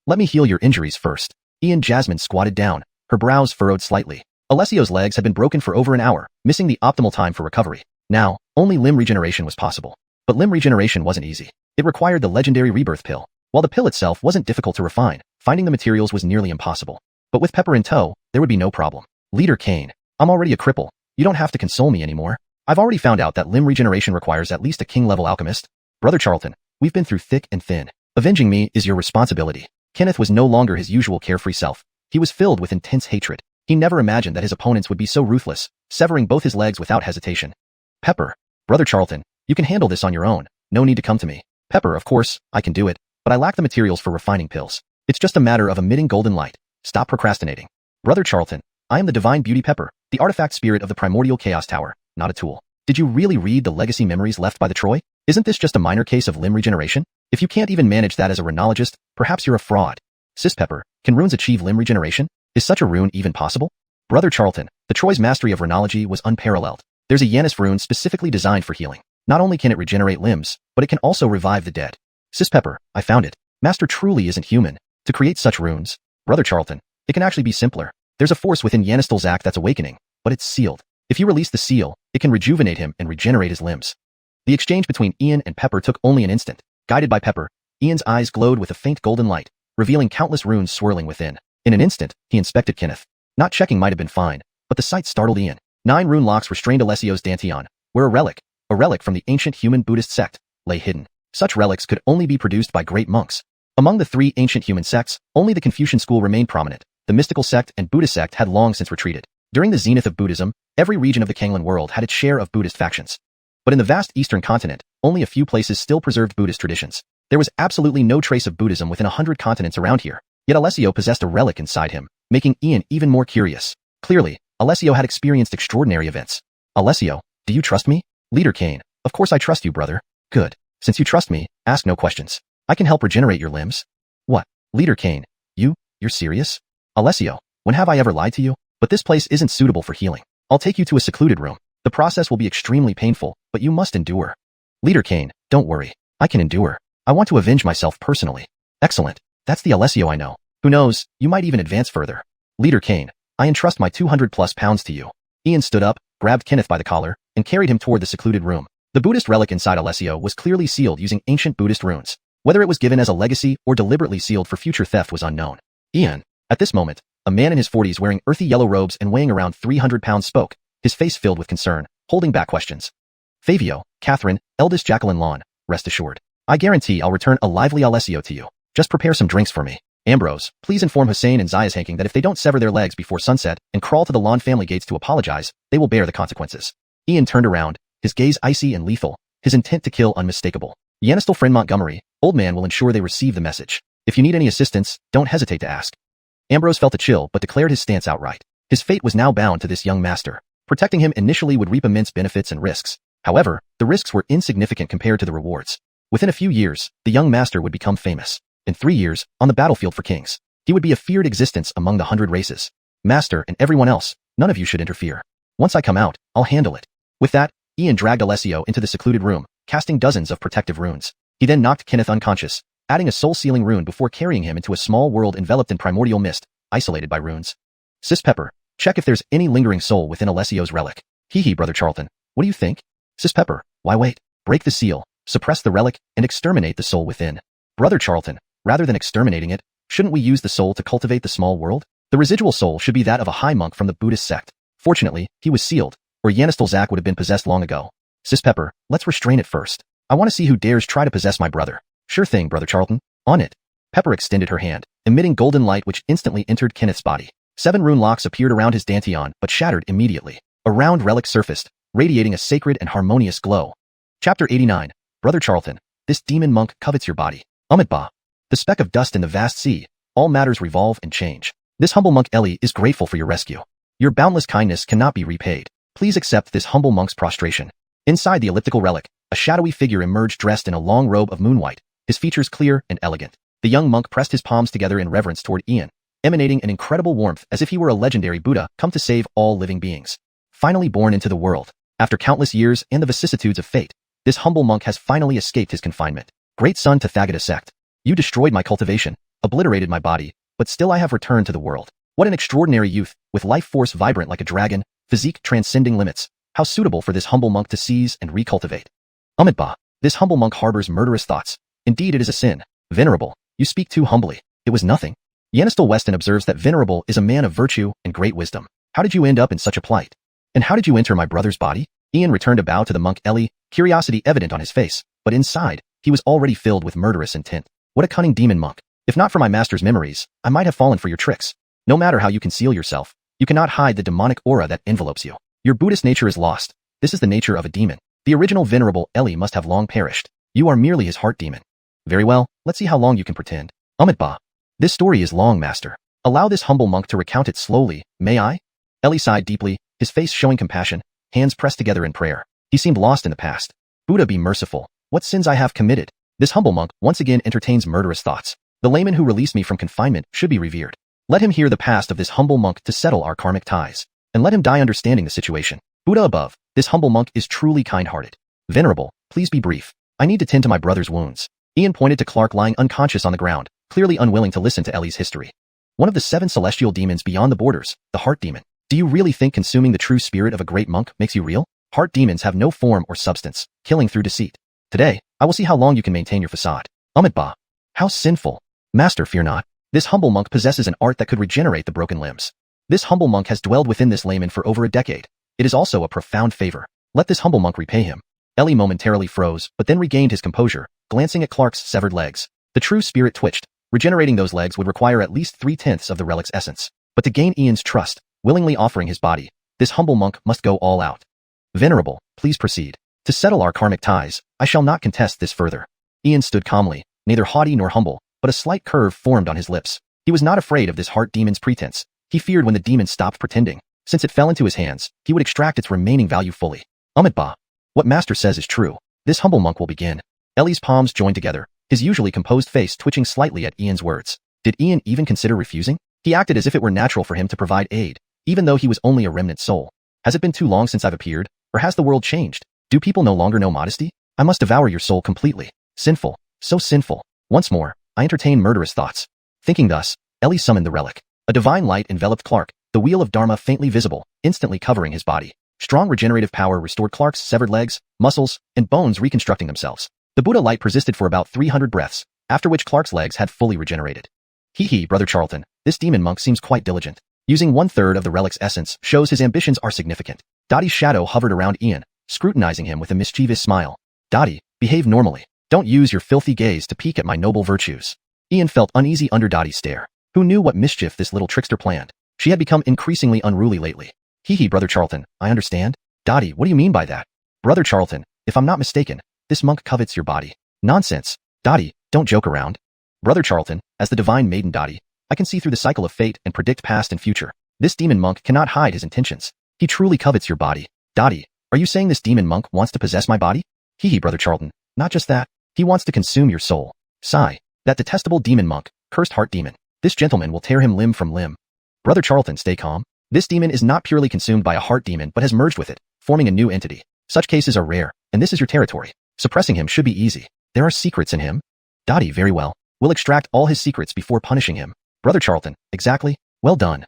Let me heal your injuries first. Ian Jasmine squatted down, her brows furrowed slightly. Alessio's legs had been broken for over an hour, missing the optimal time for recovery. Now, only limb regeneration was possible. But limb regeneration wasn't easy. It required the legendary rebirth pill. While the pill itself wasn't difficult to refine, finding the materials was nearly impossible. But with Pepper in tow, there would be no problem. Leader Kane, I'm already a cripple. You don't have to console me anymore. I've already found out that limb regeneration requires at least a king-level alchemist. Brother Charlton, we've been through thick and thin. Avenging me is your responsibility. Kenneth was no longer his usual carefree self. He was filled with intense hatred. He never imagined that his opponents would be so ruthless, severing both his legs without hesitation. Pepper, Brother Charlton, you can handle this on your own. No need to come to me. Pepper, of course, I can do it, but I lack the materials for refining pills. It's just a matter of emitting golden light. Stop procrastinating. Brother Charlton, I am the divine beauty Pepper, the artifact spirit of the Primordial Chaos Tower, not a tool. Did you really read the legacy memories left by the Troy? Isn't this just a minor case of limb regeneration? If you can't even manage that as a runologist, perhaps you're a fraud. Sis Pepper, can runes achieve limb regeneration? Is such a rune even possible? Brother Charlton, the Troy's mastery of runology was unparalleled. There's a Yanis rune specifically designed for healing. Not only can it regenerate limbs, but it can also revive the dead. Sis Pepper, I found it. Master truly isn't human. To create such runes, Brother Charlton, it can actually be simpler. There's a force within Yanistel's act that's awakening, but it's sealed. If you release the seal, it can rejuvenate him and regenerate his limbs. The exchange between Ian and Pepper took only an instant. Guided by Pepper, Ian's eyes glowed with a faint golden light, revealing countless runes swirling within. In an instant, he inspected Kenneth. Not checking might have been fine, but the sight startled Ian. 9 rune locks restrained Alessio's Dantian, where a relic from the ancient human Buddhist sect, lay hidden. Such relics could only be produced by great monks. Among the 3 ancient human sects, only the Confucian school remained prominent. The mystical sect and Buddhist sect had long since retreated. During the zenith of Buddhism, every region of the Canglan world had its share of Buddhist factions. But in the vast eastern continent, only a few places still preserved Buddhist traditions. There was absolutely no trace of Buddhism within 100 continents around here, yet Alessio possessed a relic inside him, making Ian even more curious. Clearly, Alessio had experienced extraordinary events. Alessio, do you trust me? Leader Kane, of course I trust you, brother. Good. Since you trust me, ask no questions. I can help regenerate your limbs. What? Leader Kane, you're serious? Alessio, when have I ever lied to you? But this place isn't suitable for healing. I'll take you to a secluded room. The process will be extremely painful, but you must endure. Leader Kane, don't worry. I can endure. I want to avenge myself personally. Excellent. That's the Alessio I know. Who knows, you might even advance further. Leader Kane, I entrust my 200+ pounds to you. Ian stood up, grabbed Kenneth by the collar, and carried him toward the secluded room. The Buddhist relic inside Alessio was clearly sealed using ancient Buddhist runes. Whether it was given as a legacy or deliberately sealed for future theft was unknown. Ian, at this moment, a man in his 40s wearing earthy yellow robes and weighing around 300 pounds spoke, his face filled with concern, holding back questions. Favio, Catherine, eldest Jacqueline Lawn, rest assured. I guarantee I'll return a lively Alessio to you. Just prepare some drinks for me. Ambrose, please inform Hussein and Zaya's Hanking that if they don't sever their legs before sunset and crawl to the Lawn family gates to apologize, they will bear the consequences. Ian turned around, his gaze icy and lethal, his intent to kill unmistakable. Yanistel friend Montgomery, old man will ensure they receive the message. If you need any assistance, don't hesitate to ask. Ambrose felt a chill but declared his stance outright. His fate was now bound to this young master. Protecting him initially would reap immense benefits and risks. However, the risks were insignificant compared to the rewards. Within a few years, the young master would become famous. In 3 years, on the battlefield for kings, he would be a feared existence among the 100 races. Master and everyone else, none of you should interfere. Once I come out, I'll handle it. With that, Ian dragged Alessio into the secluded room, casting dozens of protective runes. He then knocked Kenneth unconscious, adding a soul-sealing rune before carrying him into a small world enveloped in primordial mist, isolated by runes. Sis Pepper, check if there's any lingering soul within Alessio's relic. Hee, Brother Charlton. What do you think? Sis Pepper, why wait? Break the seal, suppress the relic, and exterminate the soul within. Brother Charlton, rather than exterminating it, shouldn't we use the soul to cultivate the small world? The residual soul should be that of a high monk from the Buddhist sect. Fortunately, he was sealed, or Yanistel Zak would have been possessed long ago. Sis Pepper, let's restrain it first. I want to see who dares try to possess my brother. Sure thing, Brother Charlton. On it. Pepper extended her hand, emitting golden light which instantly entered Kenneth's body. 7 rune locks appeared around his dantian but shattered immediately. A round relic surfaced, radiating a sacred and harmonious glow. Chapter 89. Brother Charlton, this demon monk covets your body. Amitabha. The speck of dust in the vast sea, all matters revolve and change. This humble monk Ellie is grateful for your rescue. Your boundless kindness cannot be repaid. Please accept this humble monk's prostration. Inside the elliptical relic, a shadowy figure emerged dressed in a long robe of moonwhite, his features clear and elegant. The young monk pressed his palms together in reverence toward Ian, emanating an incredible warmth as if he were a legendary Buddha come to save all living beings. Finally born into the world, after countless years and the vicissitudes of fate, this humble monk has finally escaped his confinement. Great son Tathagata sect, you destroyed my cultivation, obliterated my body, but still I have returned to the world. What an extraordinary youth, with life force vibrant like a dragon, physique transcending limits. How suitable for this humble monk to seize and recultivate. Amitabha, this humble monk harbors murderous thoughts. Indeed it is a sin. Venerable, you speak too humbly. It was nothing. Yanistel Weston observes that Venerable is a man of virtue and great wisdom. How did you end up in such a plight? And how did you enter my brother's body? Ian returned a bow to the monk Ellie, curiosity evident on his face, but inside, he was already filled with murderous intent. What a cunning demon monk. If not for my master's memories, I might have fallen for your tricks. No matter how you conceal yourself, you cannot hide the demonic aura that envelopes you. Your Buddhist nature is lost. This is the nature of a demon. The original Venerable Ellie must have long perished. You are merely his heart demon. Very well, let's see how long you can pretend. Amitabha. This story is long, master. Allow this humble monk to recount it slowly, may I? Ellie sighed deeply, his face showing compassion, hands pressed together in prayer. He seemed lost in the past. Buddha be merciful. What sins I have committed. This humble monk once again entertains murderous thoughts. The layman who released me from confinement should be revered. Let him hear the past of this humble monk to settle our karmic ties. And let him die understanding the situation. Buddha above, this humble monk is truly kind-hearted. Venerable, please be brief. I need to tend to my brother's wounds. Ian pointed to Clark lying unconscious on the ground, clearly unwilling to listen to Ellie's history. One of the 7 celestial demons beyond the borders, the heart demon. Do you really think consuming the true spirit of a great monk makes you real? Heart demons have no form or substance, killing through deceit. Today, I will see how long you can maintain your facade. Amitabha. How sinful. Master, fear not. This humble monk possesses an art that could regenerate the broken limbs. This humble monk has dwelled within this layman for over a decade. It is also a profound favor. Let this humble monk repay him. Ellie momentarily froze, but then regained his composure, glancing at Clark's severed legs. The true spirit twitched. Regenerating those legs would require at least 3/10 of the relic's essence. But to gain Ian's trust, willingly offering his body, this humble monk must go all out. Venerable, please proceed. To settle our karmic ties, I shall not contest this further. Ian stood calmly, neither haughty nor humble, but a slight curve formed on his lips. He was not afraid of this heart demon's pretense. He feared when the demon stopped pretending. Since it fell into his hands, he would extract its remaining value fully. Ba. What master says is true. This humble monk will begin. Ellie's palms joined together, his usually composed face twitching slightly at Ian's words. Did Ian even consider refusing? He acted as if it were natural for him to provide aid, even though he was only a remnant soul. Has it been too long since I've appeared, or has the world changed? Do people no longer know modesty? I must devour your soul completely. Sinful. So sinful. Once more, I entertain murderous thoughts. Thinking thus, Ellie summoned the relic. A divine light enveloped Clark, the wheel of Dharma faintly visible, instantly covering his body. Strong regenerative power restored Clark's severed legs, muscles, and bones reconstructing themselves. The Buddha light persisted for about 300 breaths, after which Clark's legs had fully regenerated. Hee, Brother Charlton, this demon monk seems quite diligent. Using 1/3 of the relic's essence shows his ambitions are significant. Dottie's shadow hovered around Ian, scrutinizing him with a mischievous smile. Dottie, behave normally. Don't use your filthy gaze to peek at my noble virtues. Ian felt uneasy under Dottie's stare. Who knew what mischief this little trickster planned? She had become increasingly unruly lately. Brother Charlton, I understand. Dottie, what do you mean by that? Brother Charlton, if I'm not mistaken, this monk covets your body. Nonsense. Dottie, don't joke around. Brother Charlton, as the divine maiden Dottie, I can see through the cycle of fate and predict past and future. This demon monk cannot hide his intentions. He truly covets your body. Dottie, are you saying this demon monk wants to possess my body? Brother Charlton, not just that. He wants to consume your soul. Sigh. That detestable demon monk, cursed heart demon. This gentleman will tear him limb from limb. Brother Charlton, stay calm. This demon is not purely consumed by a heart demon but has merged with it, forming a new entity. Such cases are rare, and this is your territory. Suppressing him should be easy. There are secrets in him. Dottie, very well. We'll extract all his secrets before punishing him. Brother Charlton, exactly. Well done.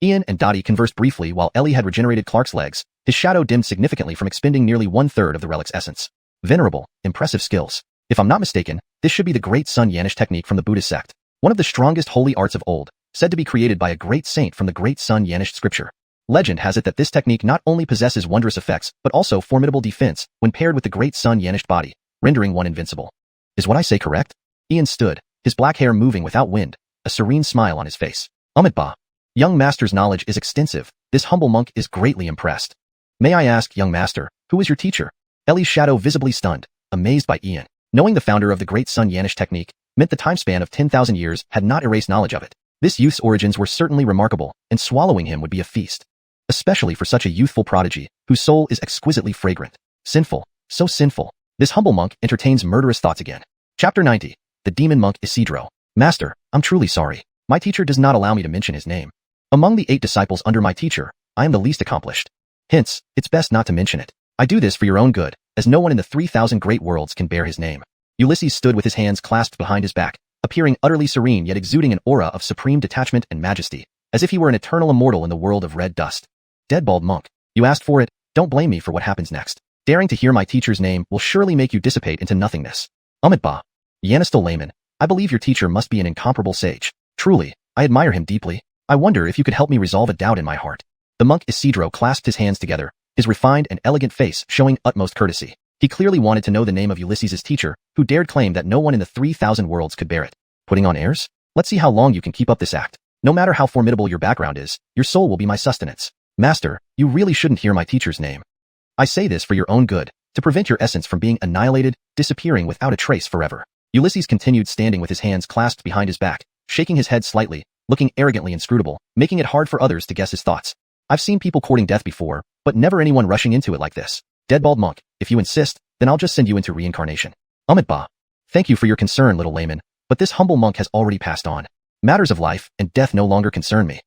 Ian and Dottie conversed briefly while Ellie had regenerated Clark's legs. His shadow dimmed significantly from expending nearly 1/3 of the relic's essence. Venerable, impressive skills. If I'm not mistaken, this should be the great Sun Yanish technique from the Buddhist sect. One of the strongest holy arts of old, said to be created by a great saint from the great Sun Yanish scripture. Legend has it that this technique not only possesses wondrous effects, but also formidable defense when paired with the great Sun Yanish body, rendering one invincible. Is what I say correct? Ian stood, his black hair moving without wind, a serene smile on his face. Ba. Young master's knowledge is extensive. This humble monk is greatly impressed. May I ask, young master, who is your teacher? Ellie's shadow visibly stunned, amazed by Ian. Knowing the founder of the great Sun Yanish technique meant the time span of 10,000 years had not erased knowledge of it. This youth's origins were certainly remarkable, and swallowing him would be a feast. Especially for such a youthful prodigy, whose soul is exquisitely fragrant. Sinful. So sinful. This humble monk entertains murderous thoughts again. Chapter 90. The Demon Monk Isidro. Master, I'm truly sorry. My teacher does not allow me to mention his name. Among the 8 disciples under my teacher, I am the least accomplished. Hence, it's best not to mention it. I do this for your own good, as no one in the 3,000 great worlds can bear his name. Ulysses stood with his hands clasped behind his back, appearing utterly serene yet exuding an aura of supreme detachment and majesty, as if he were an eternal immortal in the world of red dust. Dead bald monk, you asked for it, don't blame me for what happens next. Daring to hear my teacher's name will surely make you dissipate into nothingness. Ba. Yanistal layman, I believe your teacher must be an incomparable sage. Truly, I admire him deeply. I wonder if you could help me resolve a doubt in my heart. The monk Isidro clasped his hands together, his refined and elegant face showing utmost courtesy. He clearly wanted to know the name of Ulysses' teacher, who dared claim that no one in the 3,000 worlds could bear it. Putting on airs? Let's see how long you can keep up this act. No matter how formidable your background is, your soul will be my sustenance. Master, you really shouldn't hear my teacher's name. I say this for your own good, to prevent your essence from being annihilated, disappearing without a trace forever. Ulysses continued standing with his hands clasped behind his back, shaking his head slightly, looking arrogantly inscrutable, making it hard for others to guess his thoughts. I've seen people courting death before, but never anyone rushing into it like this. Dead bald monk, if you insist, then I'll just send you into reincarnation. Ba. Thank you for your concern, little layman, but this humble monk has already passed on. Matters of life and death no longer concern me.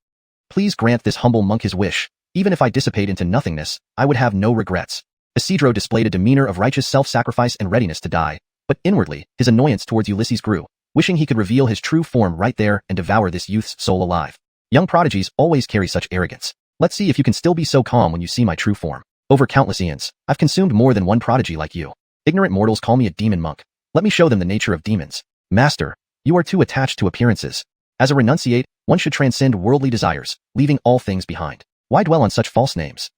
Please grant this humble monk his wish. Even if I dissipate into nothingness, I would have no regrets. Isidro displayed a demeanor of righteous self-sacrifice and readiness to die, but inwardly, his annoyance towards Ulysses grew, wishing he could reveal his true form right there and devour this youth's soul alive. Young prodigies always carry such arrogance. Let's see if you can still be so calm when you see my true form. Over countless eons, I've consumed more than one prodigy like you. Ignorant mortals call me a demon monk. Let me show them the nature of demons. Master, you are too attached to appearances. As a renunciate, one should transcend worldly desires, leaving all things behind. Why dwell on such false names?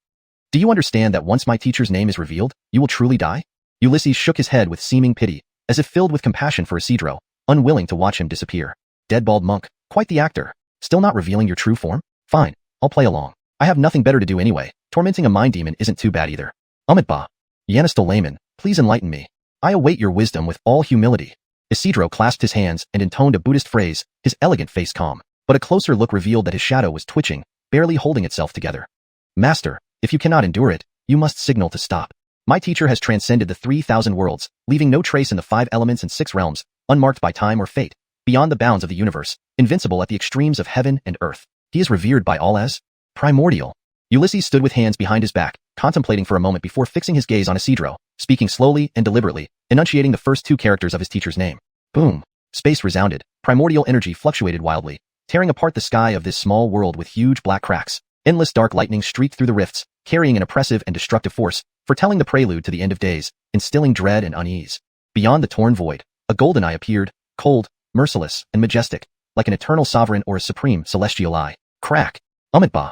Do you understand that once my teacher's name is revealed, you will truly die? Ulysses shook his head with seeming pity, as if filled with compassion for Isidro, unwilling to watch him disappear. Dead bald monk, quite the actor. Still not revealing your true form? Fine, I'll play along. I have nothing better to do anyway. Tormenting a mind demon isn't too bad either. Ba. Yanistal layman, please enlighten me. I await your wisdom with all humility. Isidro clasped his hands and intoned a Buddhist phrase, his elegant face calm. But a closer look revealed that his shadow was twitching, barely holding itself together. Master, if you cannot endure it, you must signal to stop. My teacher has transcended the 3,000 worlds, leaving no trace in the 5 elements and 6 realms, unmarked by time or fate, beyond the bounds of the universe, invincible at the extremes of heaven and earth. He is revered by all as Primordial. Ulysses stood with hands behind his back, contemplating for a moment before fixing his gaze on Isidro, speaking slowly and deliberately, enunciating the first 2 characters of his teacher's name. Boom. Space resounded. Primordial energy fluctuated wildly, tearing apart the sky of this small world with huge black cracks. Endless dark lightning streaked through the rifts, carrying an oppressive and destructive force, foretelling the prelude to the end of days, instilling dread and unease. Beyond the torn void, a golden eye appeared, cold, merciless, and majestic, like an eternal sovereign or a supreme celestial eye. Crack. Amitba.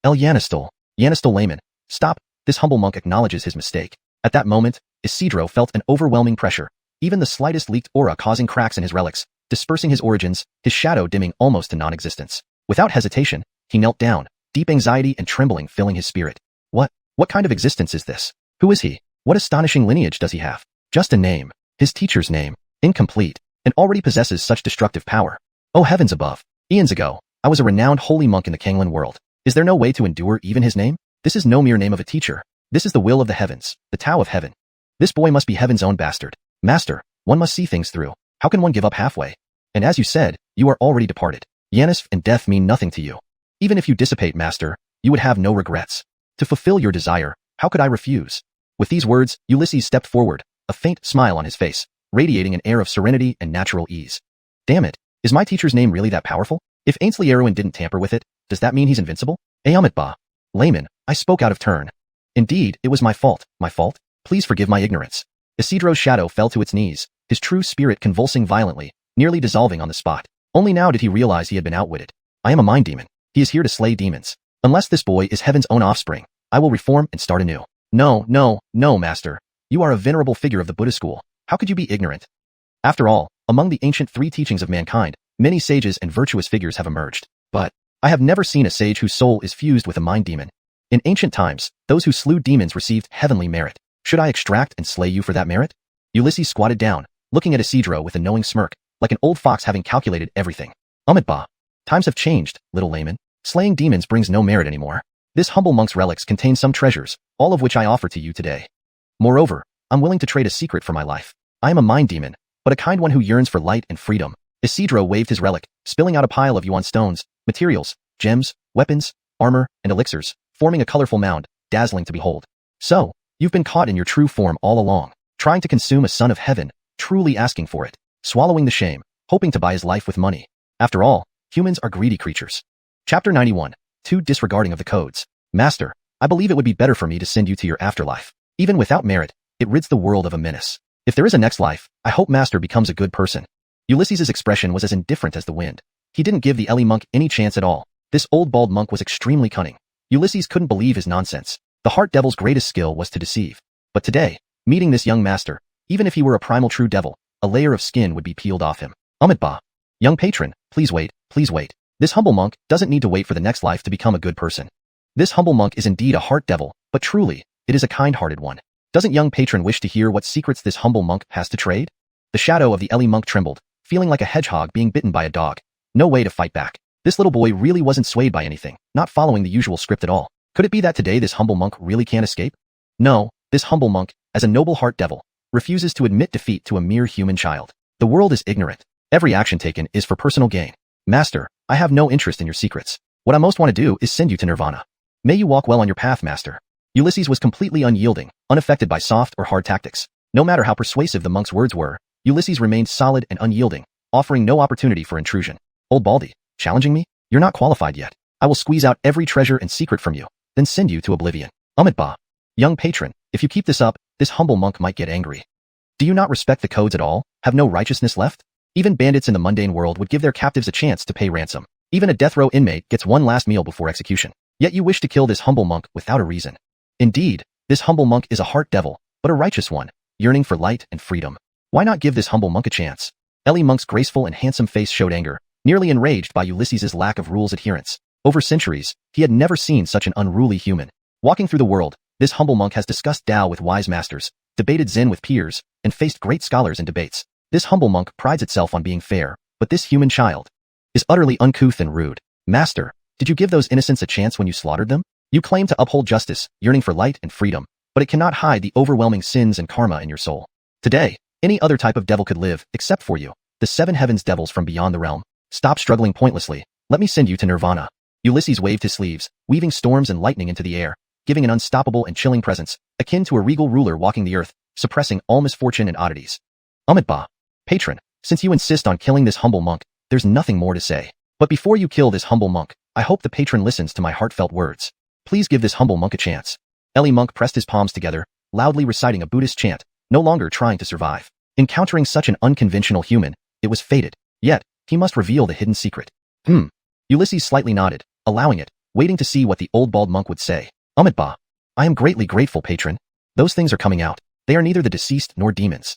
El Yanistol. Yanistol layman. Stop. This humble monk acknowledges his mistake. At that moment, Isidro felt an overwhelming pressure, even the slightest leaked aura causing cracks in his relics, dispersing his origins, his shadow dimming almost to non-existence. Without hesitation, he knelt down, deep anxiety and trembling filling his spirit. What kind of existence is this? Who is he? What astonishing lineage does he have? Just a name. His teacher's name. Incomplete. And already possesses such destructive power. Oh heavens above. Eons ago, I was a renowned holy monk in the Canglan World. Is there no way to endure even his name? This is no mere name of a teacher. This is the will of the heavens, the Tao of heaven. This boy must be heaven's own bastard. Master, one must see things through. How can one give up halfway? And as you said, you are already departed. Yanisf and death mean nothing to you. Even if you dissipate, master, you would have no regrets. To fulfill your desire, how could I refuse? With these words, Ulysses stepped forward, a faint smile on his face, radiating an air of serenity and natural ease. Damn it, is my teacher's name really that powerful? If Ainsley Erwin didn't tamper with it, does that mean he's invincible? Amitba. Layman, I spoke out of turn. Indeed, it was my fault. My fault? Please forgive my ignorance. Isidro's shadow fell to its knees, his true spirit convulsing violently, nearly dissolving on the spot. Only now did he realize he had been outwitted. I am a mind demon. He is here to slay demons. Unless this boy is heaven's own offspring, I will reform and start anew. No, master. You are a venerable figure of the Buddha school. How could you be ignorant? After all, among the ancient 3 teachings of mankind, many sages and virtuous figures have emerged. But I have never seen a sage whose soul is fused with a mind demon. In ancient times, those who slew demons received heavenly merit. Should I extract and slay you for that merit? Ulysses squatted down, looking at Isidro with a knowing smirk, like an old fox having calculated everything. Amitba. Times have changed, little layman. Slaying demons brings no merit anymore. This humble monk's relics contain some treasures, all of which I offer to you today. Moreover, I'm willing to trade a secret for my life. I am a mind demon, but a kind one who yearns for light and freedom. Isidro waved his relic, spilling out a pile of yuan stones, materials, gems, weapons, armor, and elixirs, forming a colorful mound, dazzling to behold. So, you've been caught in your true form all along, trying to consume a son of heaven, truly asking for it, swallowing the shame, hoping to buy his life with money. After all, humans are greedy creatures. Chapter 91. 2 Disregarding of the Codes. Master, I believe it would be better for me to send you to your afterlife. Even without merit, it rids the world of a menace. If there is a next life, I hope Master becomes a good person. Ulysses's expression was as indifferent as the wind. He didn't give the Ellie monk any chance at all. This old bald monk was extremely cunning. Ulysses couldn't believe his nonsense. The heart devil's greatest skill was to deceive. But today, meeting this young master, even if he were a primal true devil, a layer of skin would be peeled off him. Amitba. Young patron, please wait, please wait. This humble monk doesn't need to wait for the next life to become a good person. This humble monk is indeed a heart devil, but truly, it is a kind-hearted one. Doesn't young patron wish to hear what secrets this humble monk has to trade? The shadow of the Ellie monk trembled, feeling like a hedgehog being bitten by a dog. No way to fight back. This little boy really wasn't swayed by anything, not following the usual script at all. Could it be that today this humble monk really can't escape? No, this humble monk, as a noble heart devil, refuses to admit defeat to a mere human child. The world is ignorant. Every action taken is for personal gain. Master, I have no interest in your secrets. What I most want to do is send you to Nirvana. May you walk well on your path, master. Ulysses was completely unyielding, unaffected by soft or hard tactics. No matter how persuasive the monk's words were, Ulysses remained solid and unyielding, offering no opportunity for intrusion. Old Baldy, challenging me? You're not qualified yet. I will squeeze out every treasure and secret from you, then send you to oblivion. Amitba. Young patron, if you keep this up, this humble monk might get angry. Do you not respect the codes at all? Have no righteousness left? Even bandits in the mundane world would give their captives a chance to pay ransom. Even a death row inmate gets one last meal before execution. Yet you wish to kill this humble monk without a reason. Indeed, this humble monk is a heart devil, but a righteous one, yearning for light and freedom. Why not give this humble monk a chance? Ellie monk's graceful and handsome face showed anger, nearly enraged by Ulysses's lack of rules adherence. Over centuries, he had never seen such an unruly human. Walking through the world, this humble monk has discussed Tao with wise masters, debated Zen with peers, and faced great scholars in debates. This humble monk prides itself on being fair, but this human child is utterly uncouth and rude. Master, did you give those innocents a chance when you slaughtered them? You claim to uphold justice, yearning for light and freedom, but it cannot hide the overwhelming sins and karma in your soul. Today, any other type of devil could live, except for you, the seven heavens devils from beyond the realm. Stop struggling pointlessly. Let me send you to nirvana. Ulysses waved his sleeves, weaving storms and lightning into the air, giving an unstoppable and chilling presence, akin to a regal ruler walking the earth, suppressing all misfortune and oddities. Amitabha, patron, since you insist on killing this humble monk, there's nothing more to say. But before you kill this humble monk, I hope the patron listens to my heartfelt words. Please give this humble monk a chance. Eli monk pressed his palms together, loudly reciting a Buddhist chant, no longer trying to survive. Encountering such an unconventional human, it was fated. Yet, he must reveal the hidden secret. Ulysses slightly nodded, allowing it, waiting to see what the old bald monk would say. Amitabha, I am greatly grateful, patron. Those things are coming out. They are neither the deceased nor demons.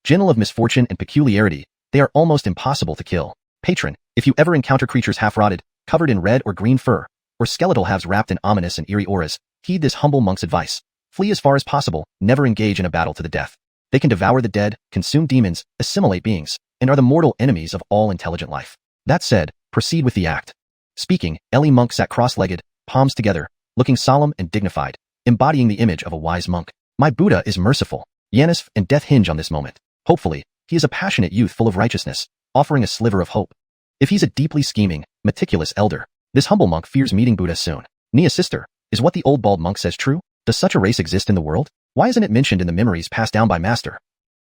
Gentle of misfortune and peculiarity, they are almost impossible to kill. Patron, if you ever encounter creatures half-rotted, covered in red or green fur, or skeletal halves wrapped in ominous and eerie auras, heed this humble monk's advice. Flee as far as possible, never engage in a battle to the death. They can devour the dead, consume demons, assimilate beings, and are the mortal enemies of all intelligent life. That said, proceed with the act. Speaking, Eli monk sat cross-legged, palms together, looking solemn and dignified, embodying the image of a wise monk. My Buddha is merciful. Yanis and death hinge on this moment. Hopefully, he is a passionate youth full of righteousness, offering a sliver of hope. If he's a deeply scheming, meticulous elder, this humble monk fears meeting Buddha soon. Nia sister, is what the old bald monk says true? Does such a race exist in the world? Why isn't it mentioned in the memories passed down by Master?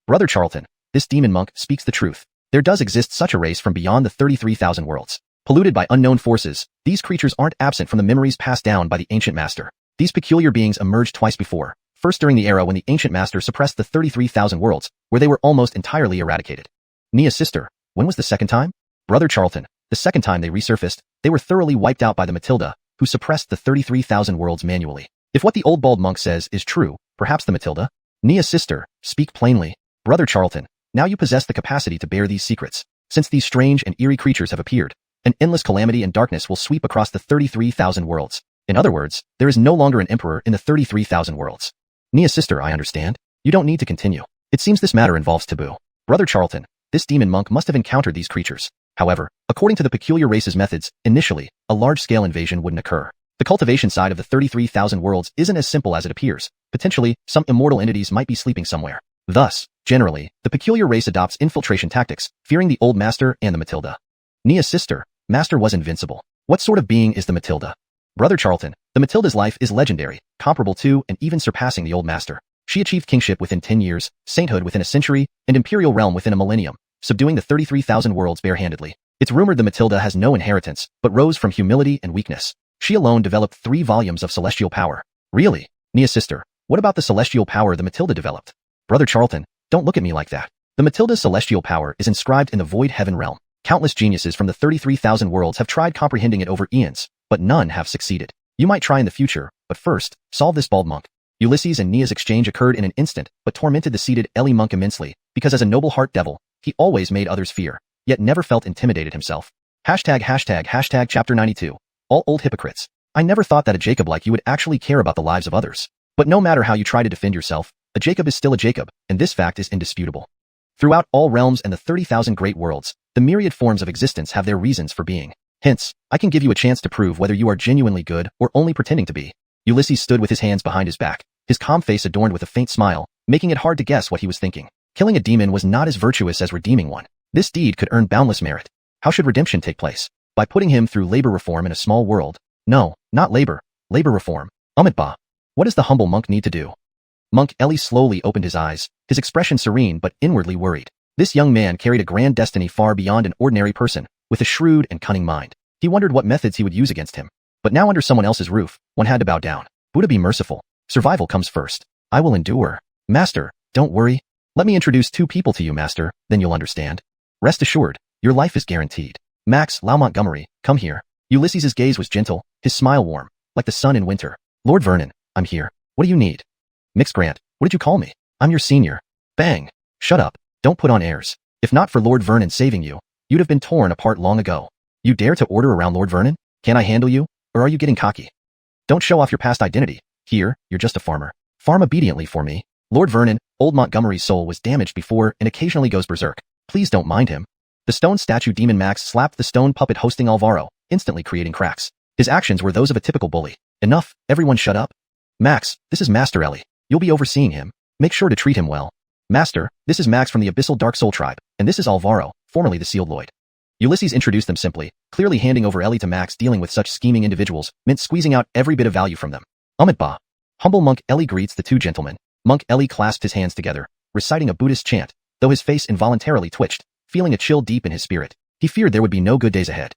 Brother Charlton, this demon monk speaks the truth. There does exist such a race from beyond the 33,000 worlds. Polluted by unknown forces, these creatures aren't absent from the memories passed down by the ancient master. These peculiar beings emerged twice before, first during the era when the ancient master suppressed the 33,000 worlds, where they were almost entirely eradicated. Nia's sister, when was the second time? Brother Charlton, the second time they resurfaced, they were thoroughly wiped out by the Matilda, who suppressed the 33,000 worlds manually. If what the old bald monk says is true, perhaps the Matilda? Nia's sister, speak plainly. Brother Charlton, now you possess the capacity to bear these secrets. Since these strange and eerie creatures have appeared, an endless calamity and darkness will sweep across the 33,000 worlds. In other words, there is no longer an emperor in the 33,000 worlds. Nia's sister, I understand. You don't need to continue. It seems this matter involves taboo. Brother Charlton, this demon monk must have encountered these creatures. However, according to the peculiar race's methods, initially, a large-scale invasion wouldn't occur. The cultivation side of the 33,000 worlds isn't as simple as it appears. Potentially, some immortal entities might be sleeping somewhere. Thus, generally, the peculiar race adopts infiltration tactics, fearing the old master and the Matilda. Nia's sister, master was invincible. What sort of being is the Matilda? Brother Charlton, the Matilda's life is legendary, comparable to and even surpassing the old master. She achieved kingship within 10 years, sainthood within a century, and imperial realm within a millennium, subduing the 33,000 worlds barehandedly. It's rumored the Matilda has no inheritance, but rose from humility and weakness. She alone developed 3 volumes of celestial power. Really? Nia's sister, what about the celestial power the Matilda developed? Brother Charlton, don't look at me like that. The Matilda's celestial power is inscribed in the void heaven realm. Countless geniuses from the 33,000 worlds have tried comprehending it over eons, but none have succeeded. You might try in the future, but first, solve this bald monk. Ulysses and Nia's exchange occurred in an instant, but tormented the seated Eli monk immensely, because as a noble heart devil, he always made others fear, yet never felt intimidated himself. #### Chapter 92. All old hypocrites. I never thought that a Jacob like you would actually care about the lives of others. But no matter how you try to defend yourself, a Jacob is still a Jacob, and this fact is indisputable. Throughout all realms and the 30,000 great worlds, the myriad forms of existence have their reasons for being. Hence, I can give you a chance to prove whether you are genuinely good or only pretending to be. Ulysses stood with his hands behind his back, his calm face adorned with a faint smile, making it hard to guess what he was thinking. Killing a demon was not as virtuous as redeeming one. This deed could earn boundless merit. How should redemption take place? By putting him through labor reform in a small world. No, not labor reform. Amitabha, what does the humble monk need to do? Monk Eli slowly opened his eyes, his expression serene but inwardly worried. This young man carried a grand destiny far beyond an ordinary person, with a shrewd and cunning mind. He wondered what methods he would use against him. But now under someone else's roof, one had to bow down. Buddha be merciful. Survival comes first. I will endure. Master, don't worry. Let me introduce 2 people to you, Master, then you'll understand. Rest assured, your life is guaranteed. Max Lau Montgomery, come here. Ulysses's gaze was gentle, his smile warm, like the sun in winter. Lord Vernon, I'm here. What do you need? Mix Grant, what did you call me? I'm your senior. Bang. Shut up. Don't put on airs. If not for Lord Vernon saving you, you'd have been torn apart long ago. You dare to order around Lord Vernon? Can I handle you? Or are you getting cocky? Don't show off your past identity. Here, you're just a farmer. Farm obediently for me. Lord Vernon, old Montgomery's soul was damaged before and occasionally goes berserk. Please don't mind him. The stone statue demon Max slapped the stone puppet hosting Alvaro, instantly creating cracks. His actions were those of a typical bully. Enough, everyone shut up. Max, this is Master Ellie. You'll be overseeing him. Make sure to treat him well. Master, this is Max from the Abyssal Dark Soul Tribe, and this is Alvaro, formerly the Sealed Lloyd. Ulysses introduced them simply, clearly handing over Ellie to Max. Dealing with such scheming individuals meant squeezing out every bit of value from them. Ba. Humble Monk Ellie greets the two gentlemen. Monk Ellie clasped his hands together, reciting a Buddhist chant, though his face involuntarily twitched, feeling a chill deep in his spirit. He feared there would be no good days ahead.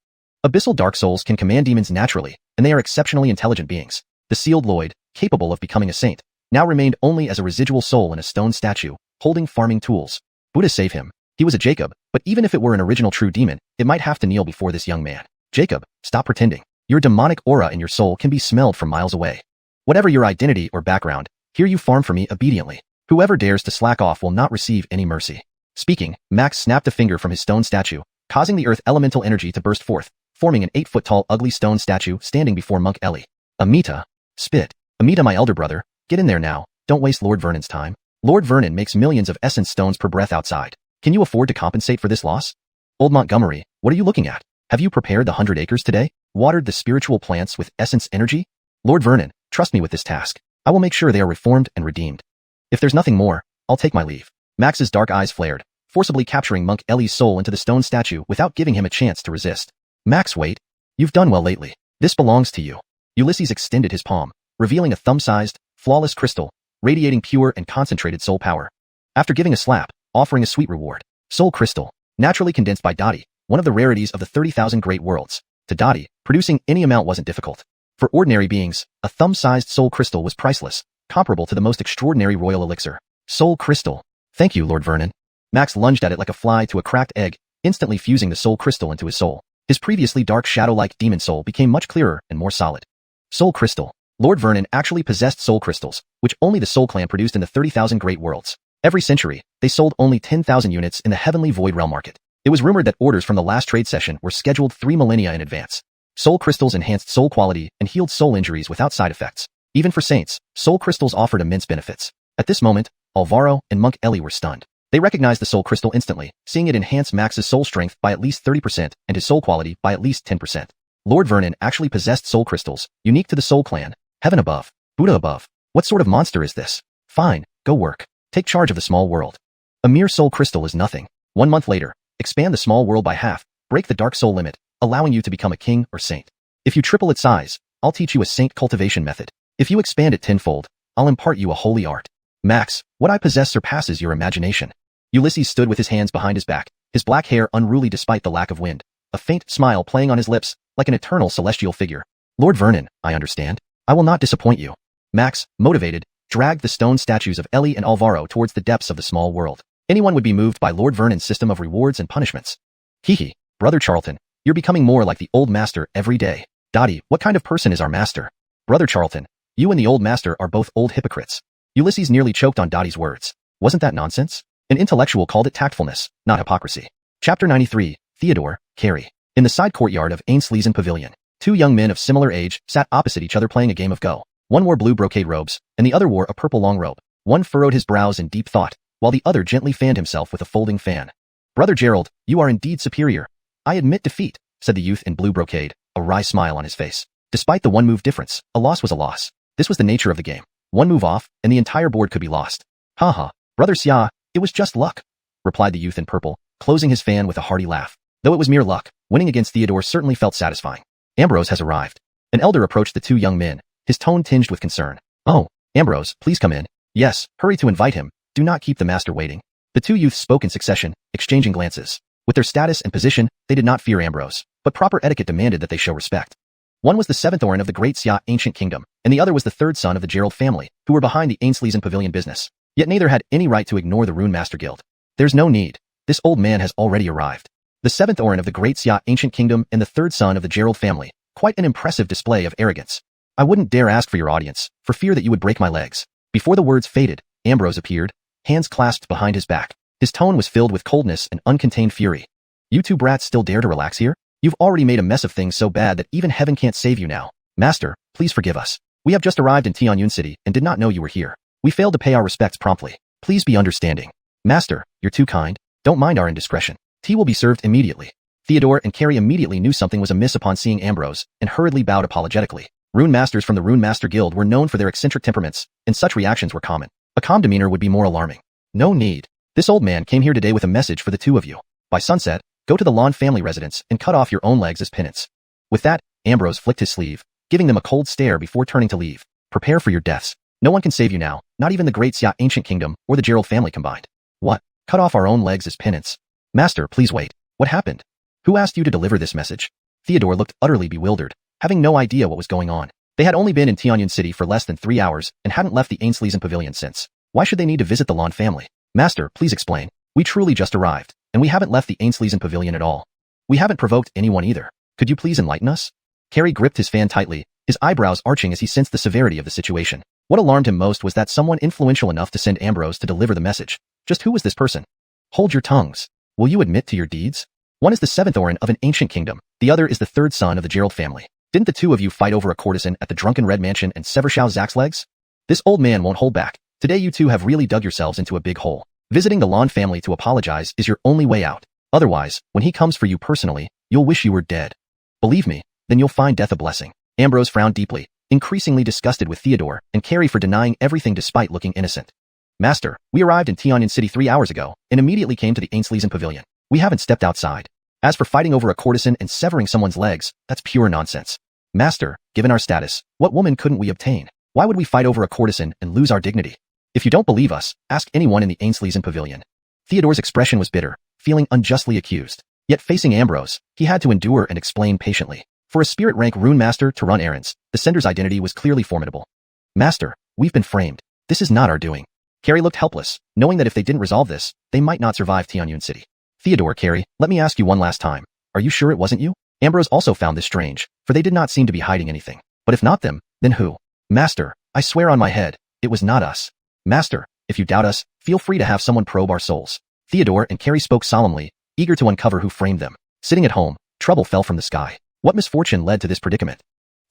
Abyssal Dark Souls can command demons naturally, and they are exceptionally intelligent beings. The Sealed Lloyd, capable of becoming a saint, now remained only as a residual soul in a stone statue, holding farming tools. Buddha save him. He was a Jacob, but even if it were an original true demon, it might have to kneel before this young man. Jacob, stop pretending. Your demonic aura in your soul can be smelled from miles away. Whatever your identity or background, here you farm for me obediently. Whoever dares to slack off will not receive any mercy. Speaking, Max snapped a finger from his stone statue, causing the earth elemental energy to burst forth, forming an 8-foot-tall ugly stone statue standing before Monk Ellie. Amita. Spit. Amita, my elder brother, get in there now, don't waste Lord Vernon's time. Lord Vernon makes millions of essence stones per breath outside. Can you afford to compensate for this loss? Old Montgomery, what are you looking at? Have you prepared the 100 acres today? Watered the spiritual plants with essence energy? Lord Vernon, trust me with this task. I will make sure they are reformed and redeemed. If there's nothing more, I'll take my leave. Max's dark eyes flared, forcibly capturing Monk Ellie's soul into the stone statue without giving him a chance to resist. Max, wait. You've done well lately. This belongs to you. Ulysses extended his palm, revealing a thumb-sized, flawless crystal, radiating pure and concentrated soul power. After giving a slap, offering a sweet reward. Soul crystal, naturally condensed by Dottie, one of the rarities of the 30,000 great worlds. To Dottie, producing any amount wasn't difficult. For ordinary beings, a thumb-sized soul crystal was priceless, comparable to the most extraordinary royal elixir. Soul crystal. Thank you, Lord Vernon. Max lunged at it like a fly to a cracked egg, instantly fusing the soul crystal into his soul. His previously dark shadow-like demon soul became much clearer and more solid. Soul crystal. Lord Vernon actually possessed soul crystals, which only the Soul Clan produced in the 30,000 great worlds. Every century, they sold only 10,000 units in the Heavenly Void Realm market. It was rumored that orders from the last trade session were scheduled 3 millennia in advance. Soul crystals enhanced soul quality and healed soul injuries without side effects. Even for saints, soul crystals offered immense benefits. At this moment, Alvaro and Monk Ellie were stunned. They recognized the soul crystal instantly, seeing it enhance Max's soul strength by at least 30% and his soul quality by at least 10%. Lord Vernon actually possessed soul crystals, unique to the Soul Clan. Heaven above, Buddha above. What sort of monster is this? Fine, go work. Take charge of the small world. A mere soul crystal is nothing. 1 month later, expand the small world by half, break the dark soul limit, allowing you to become a king or saint. If you triple its size, I'll teach you a saint cultivation method. If you expand it tenfold, I'll impart you a holy art. Max, what I possess surpasses your imagination. Ulysses stood with his hands behind his back, his black hair unruly despite the lack of wind, a faint smile playing on his lips, like an eternal celestial figure. Lord Vernon, I understand. I will not disappoint you. Max, motivated, dragged the stone statues of Ellie and Alvaro towards the depths of the small world. Anyone would be moved by Lord Vernon's system of rewards and punishments. Hee, Brother Charlton, you're becoming more like the old master every day. Dottie, what kind of person is our master? Brother Charlton, you and the old master are both old hypocrites. Ulysses nearly choked on Dottie's words. Wasn't that nonsense? An intellectual called it tactfulness, not hypocrisy. Chapter 93, Theodore, Carrie. In the side courtyard of Ainsley's Pavilion, 2 young men of similar age sat opposite each other playing a game of Go. One wore blue brocade robes, and the other wore a purple long robe. One furrowed his brows in deep thought, while the other gently fanned himself with a folding fan. Brother Gerald, you are indeed superior. I admit defeat, said the youth in blue brocade, a wry smile on his face. Despite the 1-move difference, a loss was a loss. This was the nature of the game. 1 move off, and the entire board could be lost. Haha, Brother Xia, it was just luck, replied the youth in purple, closing his fan with a hearty laugh. Though it was mere luck, winning against Theodore certainly felt satisfying. Ambrose has arrived. An elder approached the 2 young men, his tone tinged with concern. Oh, Ambrose, please come in. Yes, hurry to invite him. Do not keep the master waiting. The 2 youths spoke in succession, exchanging glances. With their status and position, they did not fear Ambrose, but proper etiquette demanded that they show respect. One was the 7th Orin of the Great Xia ancient kingdom, and the other was the 3rd son of the Gerald family, who were behind the Ainsley's Pavilion business. Yet neither had any right to ignore the Rune Master Guild. There's no need. This old man has already arrived. The 7th Orin of the Great Xia ancient kingdom and the 3rd son of the Gerald family. Quite an impressive display of arrogance. I wouldn't dare ask for your audience, for fear that you would break my legs. Before the words faded, Ambrose appeared, hands clasped behind his back. His tone was filled with coldness and uncontained fury. You 2 brats still dare to relax here? You've already made a mess of things so bad that even heaven can't save you now. Master, please forgive us. We have just arrived in Tianyun City and did not know you were here. We failed to pay our respects promptly. Please be understanding. Master, you're too kind. Don't mind our indiscretion. Tea will be served immediately. Theodore and Carrie immediately knew something was amiss upon seeing Ambrose, and hurriedly bowed apologetically. Rune Masters from the Rune Master Guild were known for their eccentric temperaments, and such reactions were common. A calm demeanor would be more alarming. No need. This old man came here today with a message for the two of you. By sunset, go to the Lawn family residence and cut off your own legs as penance. With that, Ambrose flicked his sleeve, giving them a cold stare before turning to leave. Prepare for your deaths. No one can save you now, not even the great Xia ancient kingdom or the Gerald family combined. What? Cut off our own legs as penance? Master, please wait. What happened? Who asked you to deliver this message? Theodore looked utterly bewildered, having no idea what was going on. They had only been in Tianyan City for less than 3 hours and hadn't left the Ainsley's Pavilion since. Why should they need to visit the Lawn family? Master, please explain. We truly just arrived, and we haven't left the Ainsley's Pavilion at all. We haven't provoked anyone either. Could you please enlighten us? Carrie gripped his fan tightly, his eyebrows arching as he sensed the severity of the situation. What alarmed him most was that someone influential enough to send Ambrose to deliver the message. Just who was this person? Hold your tongues. Will you admit to your deeds? One is the 7th Orin of an ancient kingdom, the other is the 3rd son of the Gerald family. Didn't the two of you fight over a courtesan at the Drunken Red Mansion and sever Xiao Zach's legs? This old man won't hold back. Today you two have really dug yourselves into a big hole. Visiting the Lawn family to apologize is your only way out. Otherwise, when he comes for you personally, you'll wish you were dead. Believe me, then you'll find death a blessing. Ambrose frowned deeply, increasingly disgusted with Theodore and Carrie for denying everything despite looking innocent. Master, we arrived in Tianyan City 3 hours ago and immediately came to the Ainsley's Pavilion. We haven't stepped outside. As for fighting over a courtesan and severing someone's legs, that's pure nonsense. Master, given our status, what woman couldn't we obtain? Why would we fight over a courtesan and lose our dignity? If you don't believe us, ask anyone in the Ainsley's Pavilion. Theodore's expression was bitter, feeling unjustly accused. Yet facing Ambrose, he had to endure and explain patiently. For a spirit rank rune master to run errands, the sender's identity was clearly formidable. Master, we've been framed. This is not our doing. Carrie looked helpless, knowing that if they didn't resolve this, they might not survive Tianyun City. Theodore, Carrie, let me ask you one last time. Are you sure it wasn't you? Ambrose also found this strange, for they did not seem to be hiding anything. But if not them, then who? Master, I swear on my head, it was not us. Master, if you doubt us, feel free to have someone probe our souls. Theodore and Carrie spoke solemnly, eager to uncover who framed them. Sitting at home, trouble fell from the sky. What misfortune led to this predicament?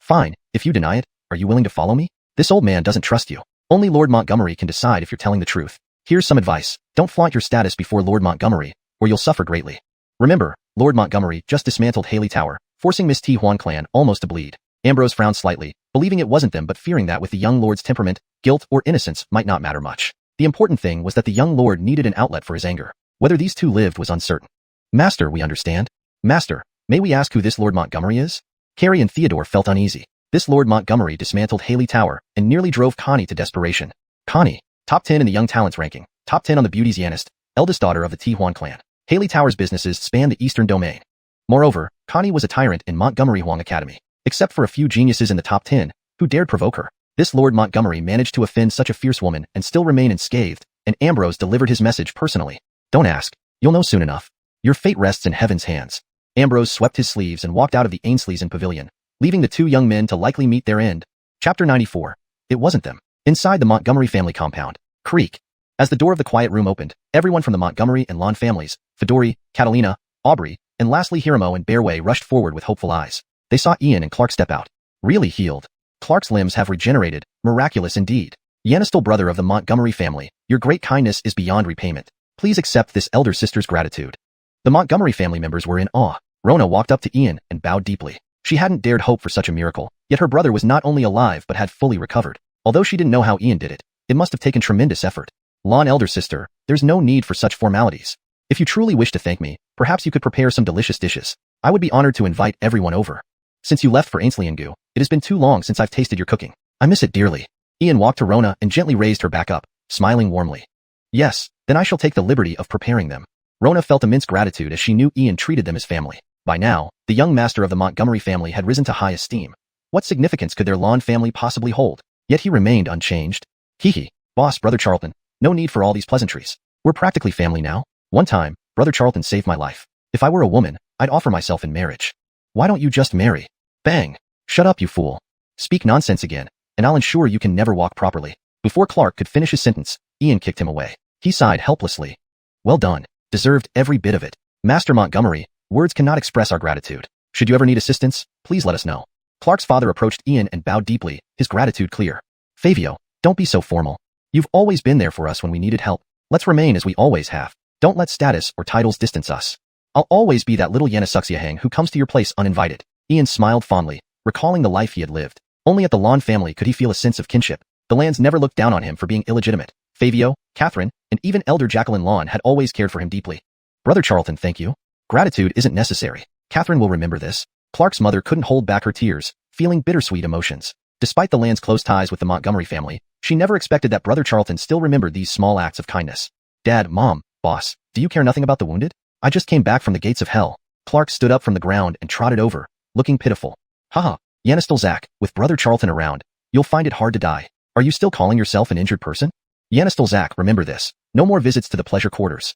Fine, if you deny it, are you willing to follow me? This old man doesn't trust you. Only Lord Montgomery can decide if you're telling the truth. Here's some advice. Don't flaunt your status before Lord Montgomery, or you'll suffer greatly. Remember, Lord Montgomery just dismantled Haley Tower, forcing Miss T. Huan clan almost to bleed. Ambrose frowned slightly, believing it wasn't them but fearing that with the young lord's temperament, guilt or innocence might not matter much. The important thing was that the young lord needed an outlet for his anger. Whether these two lived was uncertain. Master, we understand. Master, may we ask who this Lord Montgomery is? Carrie and Theodore felt uneasy. This Lord Montgomery dismantled Haley Tower and nearly drove Connie to desperation. Connie, top 10 in the Young Talents ranking, top 10 on the Beauty's Yanist, eldest daughter of the T. Huan clan. Haley Tower's businesses span the eastern domain. Moreover, Connie was a tyrant in Montgomery Huang Academy, except for a few geniuses in the top 10 who dared provoke her. This Lord Montgomery managed to offend such a fierce woman and still remain unscathed, and Ambrose delivered his message personally. Don't ask. You'll know soon enough. Your fate rests in heaven's hands. Ambrose swept his sleeves and walked out of the Ainsley's Pavilion, leaving the two young men to likely meet their end. Chapter 94. It wasn't them. Inside the Montgomery family compound. Creak. As the door of the quiet room opened, everyone from the Montgomery and Lon families, Fedori, Catalina, Aubrey, and lastly Hiramo and Bearway rushed forward with hopeful eyes. They saw Ian and Clark step out. Really healed. Clark's limbs have regenerated, miraculous indeed. Yanistal brother of the Montgomery family, your great kindness is beyond repayment. Please accept this elder sister's gratitude. The Montgomery family members were in awe. Rona walked up to Ian and bowed deeply. She hadn't dared hope for such a miracle, yet her brother was not only alive but had fully recovered. Although she didn't know how Ian did it, it must have taken tremendous effort. Lon elder sister, there's no need for such formalities. If you truly wish to thank me, perhaps you could prepare some delicious dishes. I would be honored to invite everyone over. Since you left for Ainsley and Gu, it has been too long since I've tasted your cooking. I miss it dearly. Ian walked to Rona and gently raised her back up, smiling warmly. Yes, then I shall take the liberty of preparing them. Rona felt immense gratitude as she knew Ian treated them as family. By now, the young master of the Montgomery family had risen to high esteem. What significance could their Lon family possibly hold? Yet he remained unchanged. Hee, boss, Brother Charlton, no need for all these pleasantries. We're practically family now. One time, Brother Charlton saved my life. If I were a woman, I'd offer myself in marriage. Why don't you just marry? Bang! Shut up, you fool. Speak nonsense again, and I'll ensure you can never walk properly. Before Clark could finish his sentence, Ian kicked him away. He sighed helplessly. Well done. Deserved every bit of it. Master Montgomery, words cannot express our gratitude. Should you ever need assistance, please let us know. Clark's father approached Ian and bowed deeply, his gratitude clear. Favio, don't be so formal. You've always been there for us when we needed help. Let's remain as we always have. Don't let status or titles distance us. I'll always be that little xiuxian who comes to your place uninvited. Ian smiled fondly, recalling the life he had lived. Only at the Lan family could he feel a sense of kinship. The Lans never looked down on him for being illegitimate. Fabio, Catherine, and even elder Jacqueline Lan had always cared for him deeply. Brother Charlton, thank you. Gratitude isn't necessary. Catherine will remember this. Clark's mother couldn't hold back her tears, feeling bittersweet emotions. Despite the Lans' close ties with the Montgomery family, she never expected that Brother Charlton still remembered these small acts of kindness. Dad, Mom, Boss, do you care nothing about the wounded? I just came back from the gates of hell. Clark stood up from the ground and trotted over, looking pitiful. Haha, Yanistel Zach, with Brother Charlton around, you'll find it hard to die. Are you still calling yourself an injured person? Yanistel Zach, remember this. No more visits to the pleasure quarters.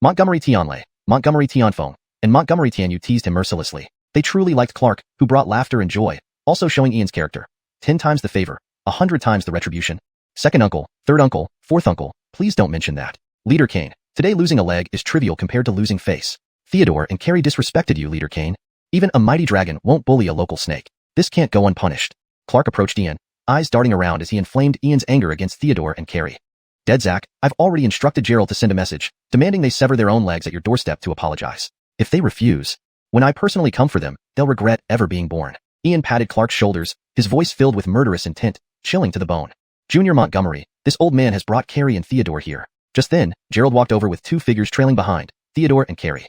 Montgomery Tianlei, Montgomery Tianfeng, and Montgomery Tianyu teased him mercilessly. They truly liked Clark, who brought laughter and joy, also showing Ian's character. 10 times the favor, 100 times the retribution. Second uncle, third uncle, fourth uncle, please don't mention that. Leader Kane, today losing a leg is trivial compared to losing face. Theodore and Carrie disrespected you, Leader Kane. Even a mighty dragon won't bully a local snake. This can't go unpunished. Clark approached Ian, eyes darting around as he inflamed Ian's anger against Theodore and Carrie. Dead Zach, I've already instructed Gerald to send a message, demanding they sever their own legs at your doorstep to apologize. If they refuse, when I personally come for them, they'll regret ever being born. Ian patted Clark's shoulders, his voice filled with murderous intent, chilling to the bone. Junior Montgomery, this old man has brought Carrie and Theodore here. Just then, Gerald walked over with two figures trailing behind, Theodore and Carrie.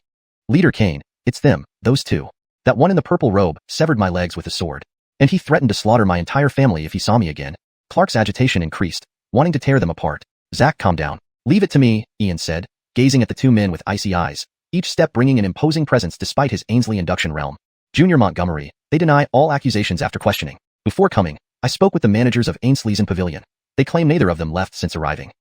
Leader Kane, it's them, those two. That one in the purple robe severed my legs with a sword. And he threatened to slaughter my entire family if he saw me again. Clark's agitation increased, wanting to tear them apart. Zach, calm down. Leave it to me, Ian said, gazing at the two men with icy eyes, each step bringing an imposing presence despite his Ainsley induction realm. Junior Montgomery, they deny all accusations after questioning. Before coming, I spoke with the managers of Ainsley's Pavilion. They claim neither of them left since arriving.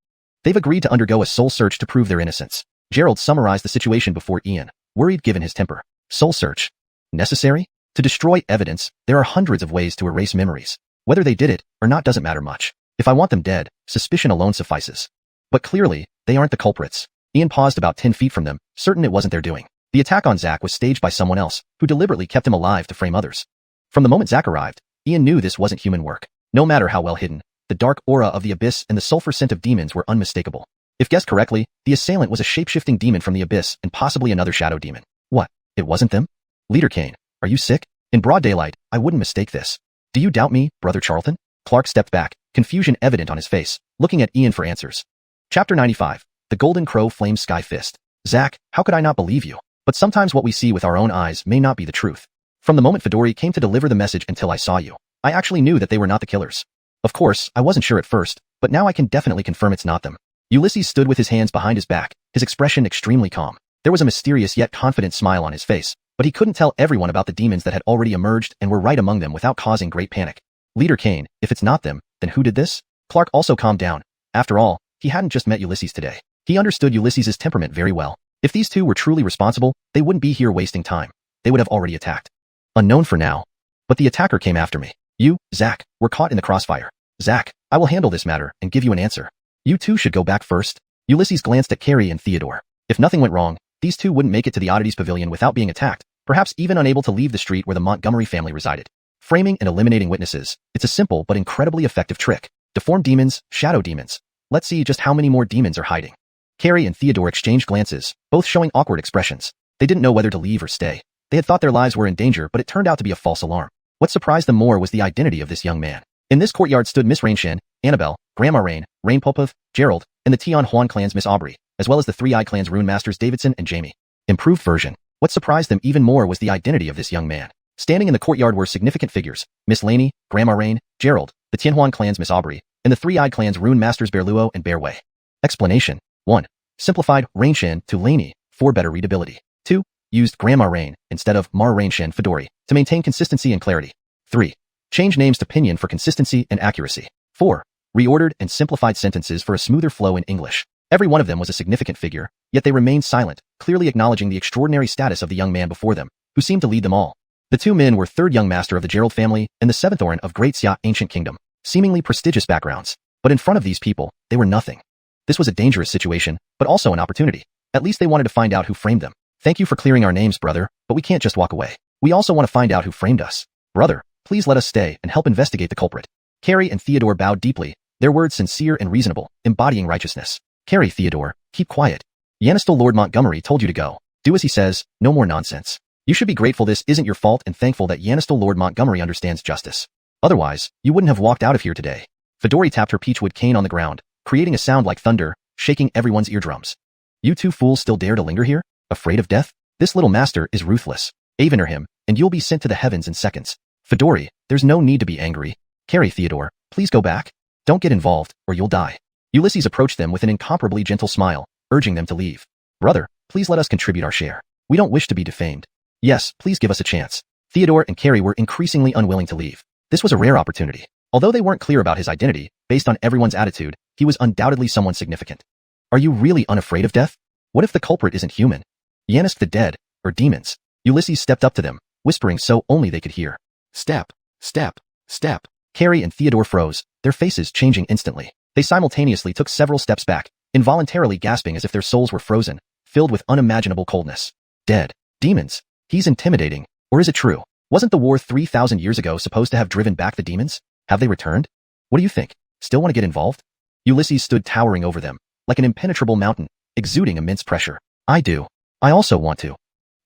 They've agreed to undergo a soul search to prove their innocence. Gerald summarized the situation before Ian, worried given his temper. Soul search. Necessary? To destroy evidence, there are hundreds of ways to erase memories. Whether they did it or not doesn't matter much. If I want them dead, suspicion alone suffices. But clearly, they aren't the culprits. Ian paused about 10 feet from them, certain it wasn't their doing. The attack on Zach was staged by someone else, who deliberately kept him alive to frame others. From the moment Zach arrived, Ian knew this wasn't human work. No matter how well hidden, the dark aura of the abyss and the sulfur scent of demons were unmistakable. If guessed correctly, the assailant was a shape-shifting demon from the abyss and possibly another shadow demon. What? It wasn't them? Leader Kane, are you sick? In broad daylight, I wouldn't mistake this. Do you doubt me, Brother Charlton? Clark stepped back, confusion evident on his face, looking at Ian for answers. Chapter 95. The Golden Crow Flames Sky Fist. Zach, how could I not believe you? But sometimes what we see with our own eyes may not be the truth. From the moment Fedori came to deliver the message until I saw you, I actually knew that they were not the killers. Of course, I wasn't sure at first, but now I can definitely confirm it's not them. Ulysses stood with his hands behind his back, his expression extremely calm. There was a mysterious yet confident smile on his face, but he couldn't tell everyone about the demons that had already emerged and were right among them without causing great panic. Leader Kane, if it's not them, then who did this? Clark also calmed down. After all, he hadn't just met Ulysses today. He understood Ulysses' temperament very well. If these two were truly responsible, they wouldn't be here wasting time. They would have already attacked. Unknown for now. But the attacker came after me. You, Zach, were caught in the crossfire. Zach, I will handle this matter and give you an answer. You two should go back first. Ulysses glanced at Carrie and Theodore. If nothing went wrong, these two wouldn't make it to the Oddities Pavilion without being attacked, perhaps even unable to leave the street where the Montgomery family resided. Framing and eliminating witnesses. It's a simple but incredibly effective trick. Deformed demons, shadow demons. Let's see just how many more demons are hiding. Carrie and Theodore exchanged glances, both showing awkward expressions. They didn't know whether to leave or stay. They had thought their lives were in danger, but it turned out to be a false alarm. What surprised them more was the identity of this young man. In this courtyard stood Miss Rain Shen, Annabelle, Grandma Rain, Rain Popov, Gerald, and the Tian Huan clan's Miss Aubrey, as well as the Three-Eye clan's rune masters Davidson and Jamie. Improved version. What surprised them even more was the identity of this young man. Standing in the courtyard were significant figures, Miss Laney, Grandma Rain, Gerald, the Tianhuan clan's Miss Aubrey, and the Three-Eyed clan's rune masters Bearluo and Bearway. Explanation. 1. Simplified Rain Shen to Laney for better readability. 2. Used Grandma Rain instead of Mar Rain Shen Fedori to maintain consistency and clarity. 3. Change names to Pinyin for consistency and accuracy. 4. Reordered and simplified sentences for a smoother flow in English. Every one of them was a significant figure, yet they remained silent, clearly acknowledging the extraordinary status of the young man before them, who seemed to lead them all. The two men were third young master of the Gerald family and the seventh Orin of Great Xia ancient kingdom, seemingly prestigious backgrounds. But in front of these people, they were nothing. This was a dangerous situation, but also an opportunity. At least they wanted to find out who framed them. Thank you for clearing our names, brother, but we can't just walk away. We also want to find out who framed us. Brother, please let us stay and help investigate the culprit. Carrie and Theodore bowed deeply, their words sincere and reasonable, embodying righteousness. Carrie, Theodore, keep quiet. Yanistal Lord Montgomery told you to go. Do as he says, no more nonsense. You should be grateful this isn't your fault and thankful that Yanistal Lord Montgomery understands justice. Otherwise, you wouldn't have walked out of here today. Fedori tapped her peachwood cane on the ground, creating a sound like thunder, shaking everyone's eardrums. You two fools still dare to linger here? Afraid of death? This little master is ruthless. Avenor him, and you'll be sent to the heavens in seconds. Fedori, there's no need to be angry. Carrie Theodore, please go back. Don't get involved, or you'll die. Ulysses approached them with an incomparably gentle smile, urging them to leave. Brother, please let us contribute our share. We don't wish to be defamed. Yes, please give us a chance. Theodore and Carrie were increasingly unwilling to leave. This was a rare opportunity. Although they weren't clear about his identity, based on everyone's attitude, he was undoubtedly someone significant. Are you really unafraid of death? What if the culprit isn't human? Yanisk the dead, or demons? Ulysses stepped up to them, whispering so only they could hear. Step, step, step. Carrie and Theodore froze, their faces changing instantly. They simultaneously took several steps back, involuntarily gasping as if their souls were frozen, filled with unimaginable coldness. Dead. Demons. He's intimidating. Or is it true? Wasn't the war 3,000 years ago supposed to have driven back the demons? Have they returned? What do you think? Still want to get involved? Ulysses stood towering over them, like an impenetrable mountain, exuding immense pressure. I do. I also want to.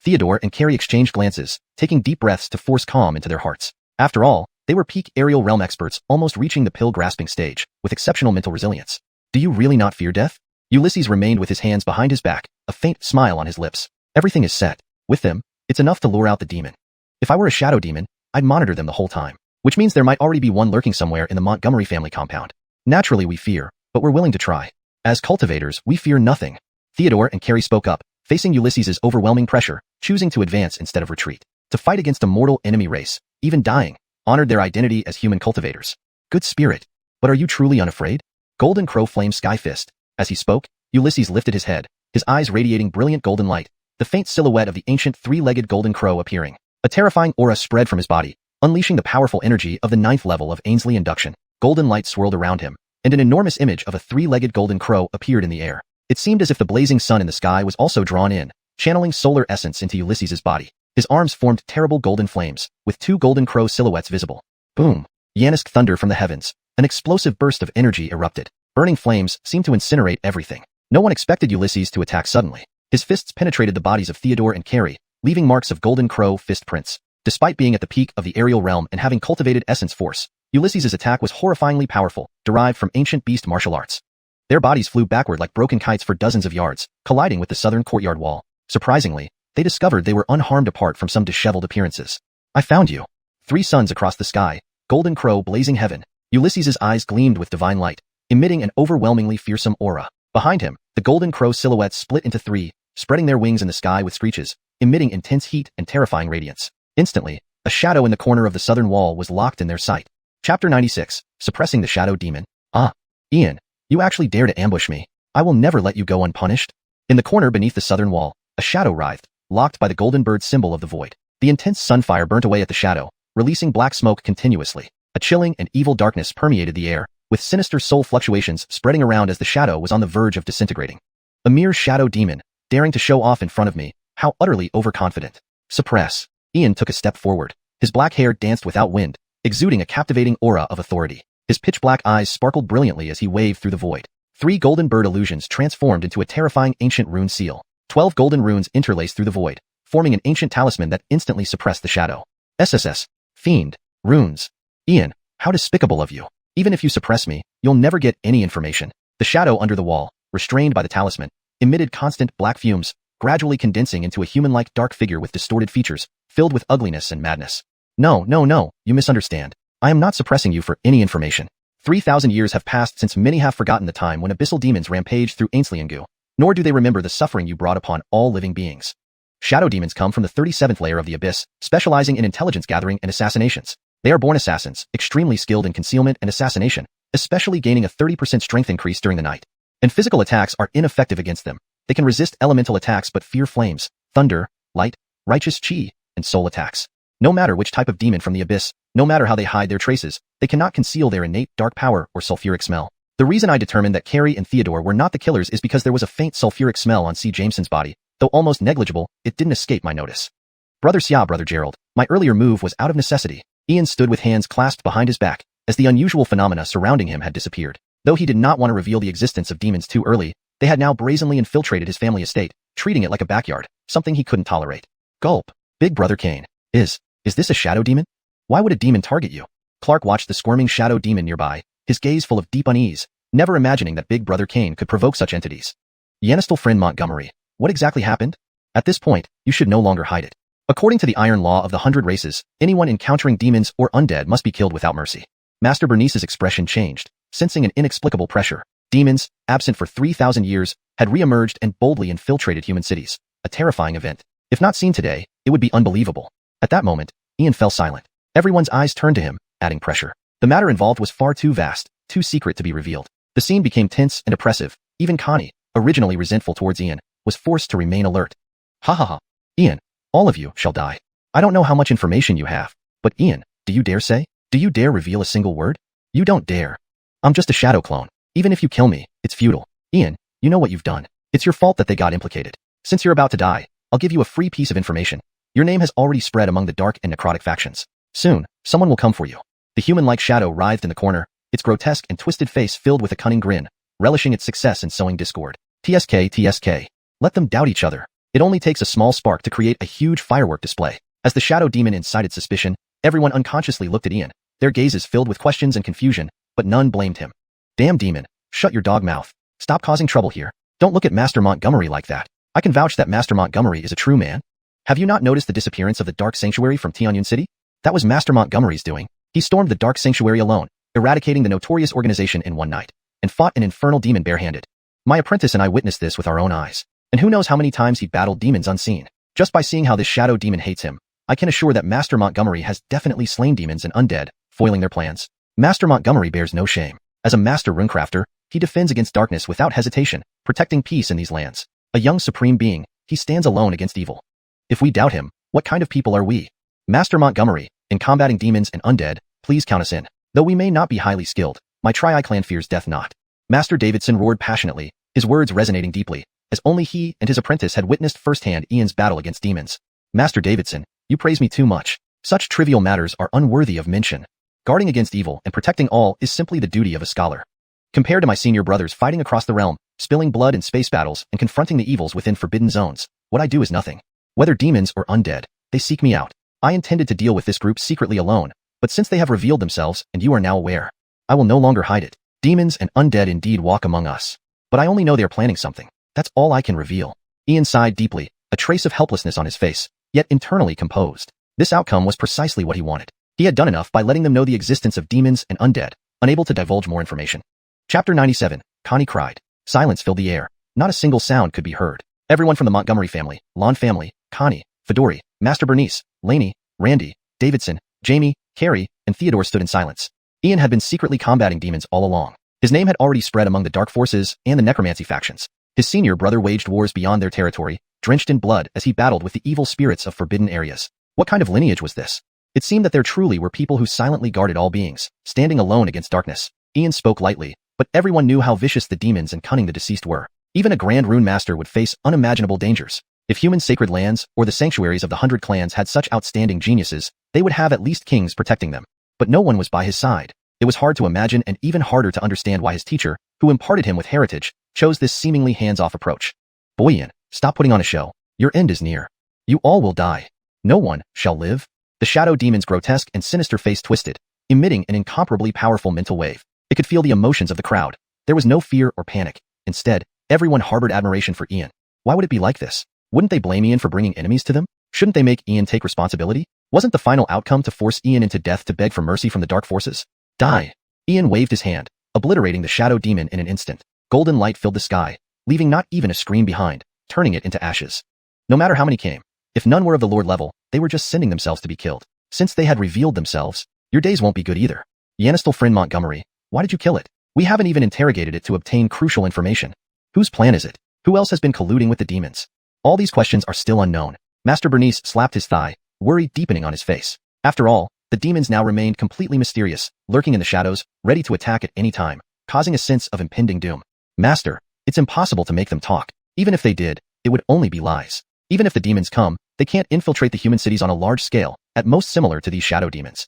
Theodore and Carrie exchanged glances, taking deep breaths to force calm into their hearts. After all, they were peak aerial realm experts almost reaching the pill-grasping stage, with exceptional mental resilience. Do you really not fear death? Ulysses remained with his hands behind his back, a faint smile on his lips. Everything is set. With them, it's enough to lure out the demon. If I were a shadow demon, I'd monitor them the whole time. Which means there might already be one lurking somewhere in the Montgomery family compound. Naturally we fear, but we're willing to try. As cultivators, we fear nothing. Theodore and Carrie spoke up, facing Ulysses' overwhelming pressure, choosing to advance instead of retreat. To fight against a mortal enemy race, even dying, honored their identity as human cultivators. Good spirit. But are you truly unafraid? Golden Crow flamed Skyfist. As he spoke, Ulysses lifted his head, his eyes radiating brilliant golden light, the faint silhouette of the ancient three-legged golden crow appearing. A terrifying aura spread from his body, unleashing the powerful energy of the 9th level of Ainsley Induction. Golden light swirled around him, and an enormous image of a three-legged golden crow appeared in the air. It seemed as if the blazing sun in the sky was also drawn in, channeling solar essence into Ulysses' body. His arms formed terrible golden flames, with 2 golden crow silhouettes visible. Boom! Yanisk thunder from the heavens. An explosive burst of energy erupted. Burning flames seemed to incinerate everything. No one expected Ulysses to attack suddenly. His fists penetrated the bodies of Theodore and Carrie, leaving marks of golden crow fist prints. Despite being at the peak of the aerial realm and having cultivated essence force, Ulysses' attack was horrifyingly powerful, derived from ancient beast martial arts. Their bodies flew backward like broken kites for dozens of yards, colliding with the southern courtyard wall. Surprisingly, they discovered they were unharmed apart from some disheveled appearances. I found you. 3 suns across the sky, golden crow blazing heaven. Ulysses' eyes gleamed with divine light, emitting an overwhelmingly fearsome aura. Behind him, the golden crow silhouettes split into 3, spreading their wings in the sky with screeches, emitting intense heat and terrifying radiance. Instantly, a shadow in the corner of the southern wall was locked in their sight. Chapter 96, Suppressing the Shadow Demon. Ah, Ian, you actually dare to ambush me. I will never let you go unpunished. In the corner beneath the southern wall, a shadow writhed, locked by the golden bird symbol of the void. The intense sunfire burnt away at the shadow, releasing black smoke continuously. A chilling and evil darkness permeated the air, with sinister soul fluctuations spreading around as the shadow was on the verge of disintegrating. A mere shadow demon, daring to show off in front of me, how utterly overconfident. Suppress. Ian took a step forward. His black hair danced without wind, exuding a captivating aura of authority. His pitch-black eyes sparkled brilliantly as he waved through the void. 3 golden bird illusions transformed into a terrifying ancient rune seal. 12 golden runes interlaced through the void, forming an ancient talisman that instantly suppressed the shadow. SSS. Fiend. Runes. Ian, how despicable of you. Even if you suppress me, you'll never get any information. The shadow under the wall, restrained by the talisman, emitted constant black fumes, gradually condensing into a human-like dark figure with distorted features, filled with ugliness and madness. No, you misunderstand. I am not suppressing you for any information. 3,000 years have passed since many have forgotten the time when abyssal demons rampaged through Ainsliangu, nor do they remember the suffering you brought upon all living beings. Shadow demons come from the 37th layer of the abyss, specializing in intelligence gathering and assassinations. They are born assassins, extremely skilled in concealment and assassination, especially gaining a 30% strength increase during the night. And physical attacks are ineffective against them. They can resist elemental attacks but fear flames, thunder, light, righteous chi, and soul attacks. No matter which type of demon from the abyss, no matter how they hide their traces, they cannot conceal their innate dark power or sulfuric smell. The reason I determined that Carrie and Theodore were not the killers is because there was a faint sulfuric smell on C. Jameson's body. Though almost negligible, it didn't escape my notice. Brother Xia, Brother Gerald, my earlier move was out of necessity. Ian stood with hands clasped behind his back, as the unusual phenomena surrounding him had disappeared. Though he did not want to reveal the existence of demons too early, They had now brazenly infiltrated his family estate, treating it like a backyard, something he couldn't tolerate. Gulp. Big Brother Kane. Is this a shadow demon? Why would a demon target you? Clark watched the squirming shadow demon nearby, his gaze full of deep unease, never imagining that Big Brother Kane could provoke such entities. Yanistal friend Montgomery. What exactly happened? At this point, you should no longer hide it. According to the iron law of the 100 races, anyone encountering demons or undead must be killed without mercy. Master Bernice's expression changed, sensing an inexplicable pressure. Demons, absent for 3,000 years, had re-emerged and boldly infiltrated human cities. A terrifying event. If not seen today, it would be unbelievable. At that moment, Ian fell silent. Everyone's eyes turned to him, adding pressure. The matter involved was far too vast, too secret to be revealed. The scene became tense and oppressive. Even Connie, originally resentful towards Ian, was forced to remain alert. Ha ha ha. Ian, all of you shall die. I don't know how much information you have, but Ian, do you dare say? Do you dare reveal a single word? You don't dare. I'm just a shadow clone. Even if you kill me, it's futile. Ian, you know what you've done. It's your fault that they got implicated. Since you're about to die, I'll give you a free piece of information. Your name has already spread among the dark and necrotic factions. Soon, someone will come for you. The human-like shadow writhed in the corner, its grotesque and twisted face filled with a cunning grin, relishing its success in sowing discord. TSK. Let them doubt each other. It only takes a small spark to create a huge firework display. As the shadow demon incited suspicion, everyone unconsciously looked at Ian, their gazes filled with questions and confusion, but none blamed him. Damn demon, shut your dog mouth. Stop causing trouble here. Don't look at Master Montgomery like that. I can vouch that Master Montgomery is a true man. Have you not noticed the disappearance of the Dark Sanctuary from Tianyun City? That was Master Montgomery's doing. He stormed the Dark Sanctuary alone, eradicating the notorious organization in one night, and fought an infernal demon barehanded. My apprentice and I witnessed this with our own eyes. And who knows how many times he battled demons unseen. Just by seeing how this shadow demon hates him, I can assure that Master Montgomery has definitely slain demons and undead, foiling their plans. Master Montgomery bears no shame. As a master runecrafter, he defends against darkness without hesitation, protecting peace in these lands. A young supreme being, he stands alone against evil. If we doubt him, what kind of people are we? Master Montgomery, in combating demons and undead, please count us in. Though we may not be highly skilled, my Tri-Eye clan fears death not. Master Davidson roared passionately, his words resonating deeply, as only he and his apprentice had witnessed firsthand Ian's battle against demons. Master Davidson, you praise me too much. Such trivial matters are unworthy of mention. Guarding against evil and protecting all is simply the duty of a scholar. Compared to my senior brothers fighting across the realm, spilling blood in space battles and confronting the evils within forbidden zones, what I do is nothing. Whether demons or undead, they seek me out. I intended to deal with this group secretly alone, but since they have revealed themselves and you are now aware, I will no longer hide it. Demons and undead indeed walk among us. But I only know they are planning something. That's all I can reveal. Ian sighed deeply, a trace of helplessness on his face, yet internally composed. This outcome was precisely what he wanted. He had done enough by letting them know the existence of demons and undead, unable to divulge more information. Chapter 97. Connie cried. Silence filled the air. Not a single sound could be heard. Everyone from the Montgomery family, Lon family, Connie, Fedori, Master Bernice, Lainey, Randy, Davidson, Jamie, Carrie, and Theodore stood in silence. Ian had been secretly combating demons all along. His name had already spread among the dark forces and the necromancy factions. His senior brother waged wars beyond their territory, drenched in blood as he battled with the evil spirits of forbidden areas. What kind of lineage was this? It seemed that there truly were people who silently guarded all beings, standing alone against darkness. Ian spoke lightly, but everyone knew how vicious the demons and cunning the deceased were. Even a grand rune master would face unimaginable dangers. If human sacred lands or the sanctuaries of the 100 clans had such outstanding geniuses, they would have at least kings protecting them. But no one was by his side. It was hard to imagine and even harder to understand why his teacher, who imparted him with heritage, chose this seemingly hands-off approach. Boy Ian, stop putting on a show. Your end is near. You all will die. No one shall live. The shadow demon's grotesque and sinister face twisted, emitting an incomparably powerful mental wave. It could feel the emotions of the crowd. There was no fear or panic. Instead, everyone harbored admiration for Ian. Why would it be like this? Wouldn't they blame Ian for bringing enemies to them? Shouldn't they make Ian take responsibility? Wasn't the final outcome to force Ian into death to beg for mercy from the dark forces? Die! Ian waved his hand, obliterating the shadow demon in an instant. Golden light filled the sky, leaving not even a scream behind, turning it into ashes. No matter how many came, if none were of the Lord level, they were just sending themselves to be killed. Since they had revealed themselves, your days won't be good either. Yanistal friend Montgomery, why did you kill it? We haven't even interrogated it to obtain crucial information. Whose plan is it? Who else has been colluding with the demons? All these questions are still unknown. Master Bernice slapped his thigh, worry deepening on his face. After all, the demons now remained completely mysterious, lurking in the shadows, ready to attack at any time, causing a sense of impending doom. Master, it's impossible to make them talk. Even if they did, it would only be lies. Even if the demons come, they can't infiltrate the human cities on a large scale, at most similar to these shadow demons.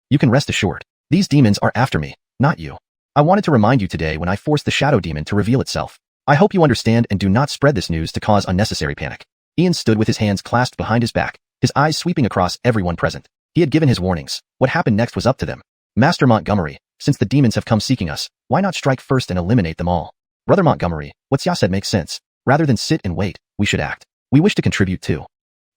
You can rest assured. These demons are after me, not you. I wanted to remind you today when I forced the shadow demon to reveal itself. I hope you understand and do not spread this news to cause unnecessary panic. Ian stood with his hands clasped behind his back, his eyes sweeping across everyone present. He had given his warnings. What happened next was up to them. Master Montgomery, since the demons have come seeking us, why not strike first and eliminate them all? Brother Montgomery, what Xia said makes sense. Rather than sit and wait, we should act. We wish to contribute too.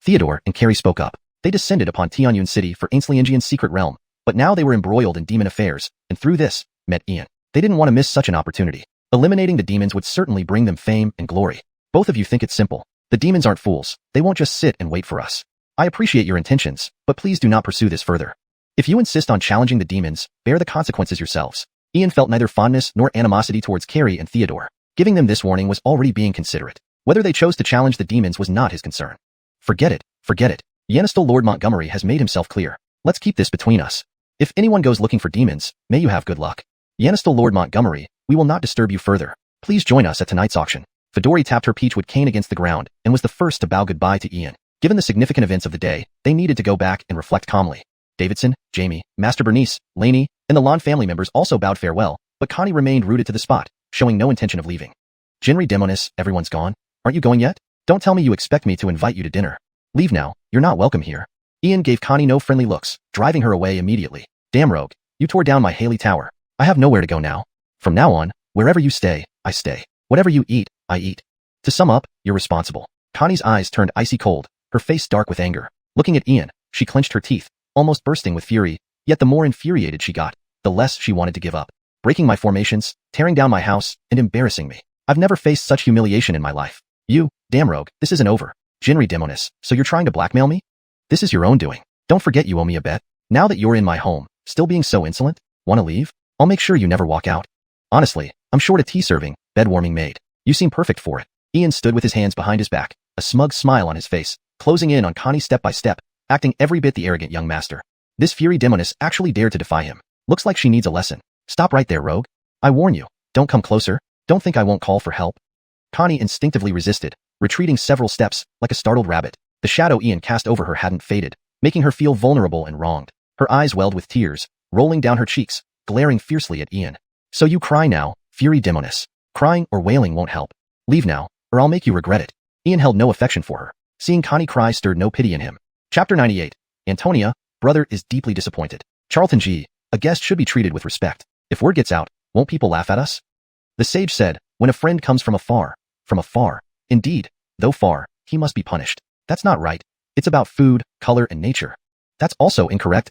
Theodore and Carrie spoke up. They descended upon Tianyun City for Xianxia's secret realm, but now they were embroiled in demon affairs, and through this, met Ian. They didn't want to miss such an opportunity. Eliminating the demons would certainly bring them fame and glory. Both of you think it's simple. The demons aren't fools. They won't just sit and wait for us. I appreciate your intentions, but please do not pursue this further. If you insist on challenging the demons, bear the consequences yourselves. Ian felt neither fondness nor animosity towards Carrie and Theodore. Giving them this warning was already being considerate. Whether they chose to challenge the demons was not his concern. Forget it, forget it. Yanistal Lord Montgomery has made himself clear. Let's keep this between us. If anyone goes looking for demons, may you have good luck. Yanistal Lord Montgomery, we will not disturb you further. Please join us at tonight's auction. Fedori tapped her peachwood cane against the ground and was the first to bow goodbye to Ian. Given the significant events of the day, they needed to go back and reflect calmly. Davidson, Jamie, Master Bernice, Lainey, and the Lon family members also bowed farewell, but Connie remained rooted to the spot, showing no intention of leaving. Jinri Demonis, everyone's gone? Aren't you going yet? Don't tell me you expect me to invite you to dinner. Leave now, you're not welcome here. Ian gave Connie no friendly looks, driving her away immediately. Damn rogue, you tore down my Haley Tower. I have nowhere to go now. From now on, wherever you stay, I stay. Whatever you eat, I eat. To sum up, you're responsible. Connie's eyes turned icy cold, her face dark with anger. Looking at Ian, she clenched her teeth, almost bursting with fury, yet the more infuriated she got, the less she wanted to give up. Breaking my formations, tearing down my house, and embarrassing me. I've never faced such humiliation in my life. You, damn rogue, this isn't over. Jinri Demonis, so you're trying to blackmail me? This is your own doing. Don't forget you owe me a bet. Now that you're in my home, still being so insolent? Wanna leave? I'll make sure you never walk out. Honestly, I'm short a tea-serving, bed-warming maid. You seem perfect for it. Ian stood with his hands behind his back, a smug smile on his face, closing in on Connie step by step, acting every bit the arrogant young master. This Fury Demonis actually dared to defy him. Looks like she needs a lesson. Stop right there, rogue. I warn you, don't come closer. Don't think I won't call for help. Connie instinctively resisted, retreating several steps, like a startled rabbit. The shadow Ian cast over her hadn't faded, making her feel vulnerable and wronged. Her eyes welled with tears, rolling down her cheeks, glaring fiercely at Ian. So you cry now, Fury Demonis. Crying or wailing won't help. Leave now, or I'll make you regret it. Ian held no affection for her. Seeing Connie cry stirred no pity in him. Chapter 98. Antonia, brother is deeply disappointed. Charlton G. A guest should be treated with respect. If word gets out, won't people laugh at us? The sage said, when a friend comes from afar. Indeed, though far, he must be punished. That's not right. It's about food, color, and nature. That's also incorrect.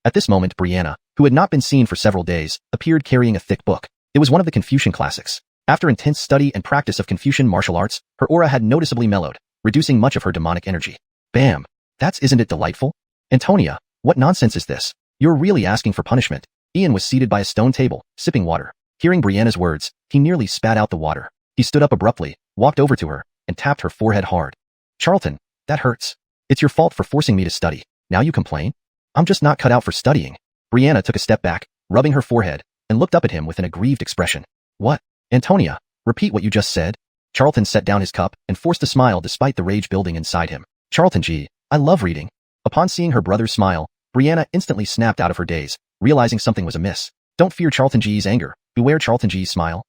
At this moment, Brianna, who had not been seen for several days, appeared carrying a thick book. It was one of the Confucian classics. After intense study and practice of Confucian martial arts, her aura had noticeably mellowed, reducing much of her demonic energy. Bam! Isn't it delightful? Antonia, what nonsense is this? You're really asking for punishment. Ian was seated by a stone table, sipping water. Hearing Brianna's words, he nearly spat out the water. He stood up abruptly, walked over to her, and tapped her forehead hard. Charlton, that hurts. It's your fault for forcing me to study. Now you complain? I'm just not cut out for studying. Brianna took a step back, rubbing her forehead, and looked up at him with an aggrieved expression. What? Antonia, repeat what you just said. Charlton set down his cup and forced a smile despite the rage building inside him. Charlton G. I love reading. Upon seeing her brother's smile, Brianna instantly snapped out of her daze, realizing something was amiss. Don't fear Charlton G's anger. Beware Charlton G's smile.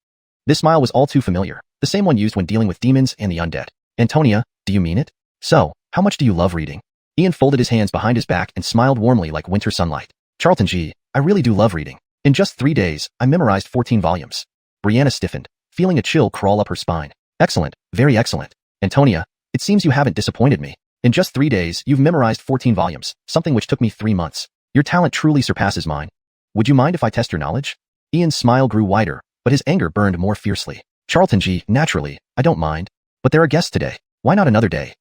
This smile was all too familiar, the same one used when dealing with demons and the undead. Antonia, do you mean it? So, how much do you love reading? Ian folded his hands behind his back and smiled warmly like winter sunlight. Charlton G, I really do love reading. In just 3 days, I memorized 14 volumes. Brianna stiffened, feeling a chill crawl up her spine. Excellent, very excellent. Antonia, it seems you haven't disappointed me. In just 3 days, you've memorized 14 volumes, something which took me 3 months. Your talent truly surpasses mine. Would you mind if I test your knowledge? Ian's smile grew wider, but his anger burned more fiercely. Charlton G, naturally, I don't mind. But there are guests today. Why not another day?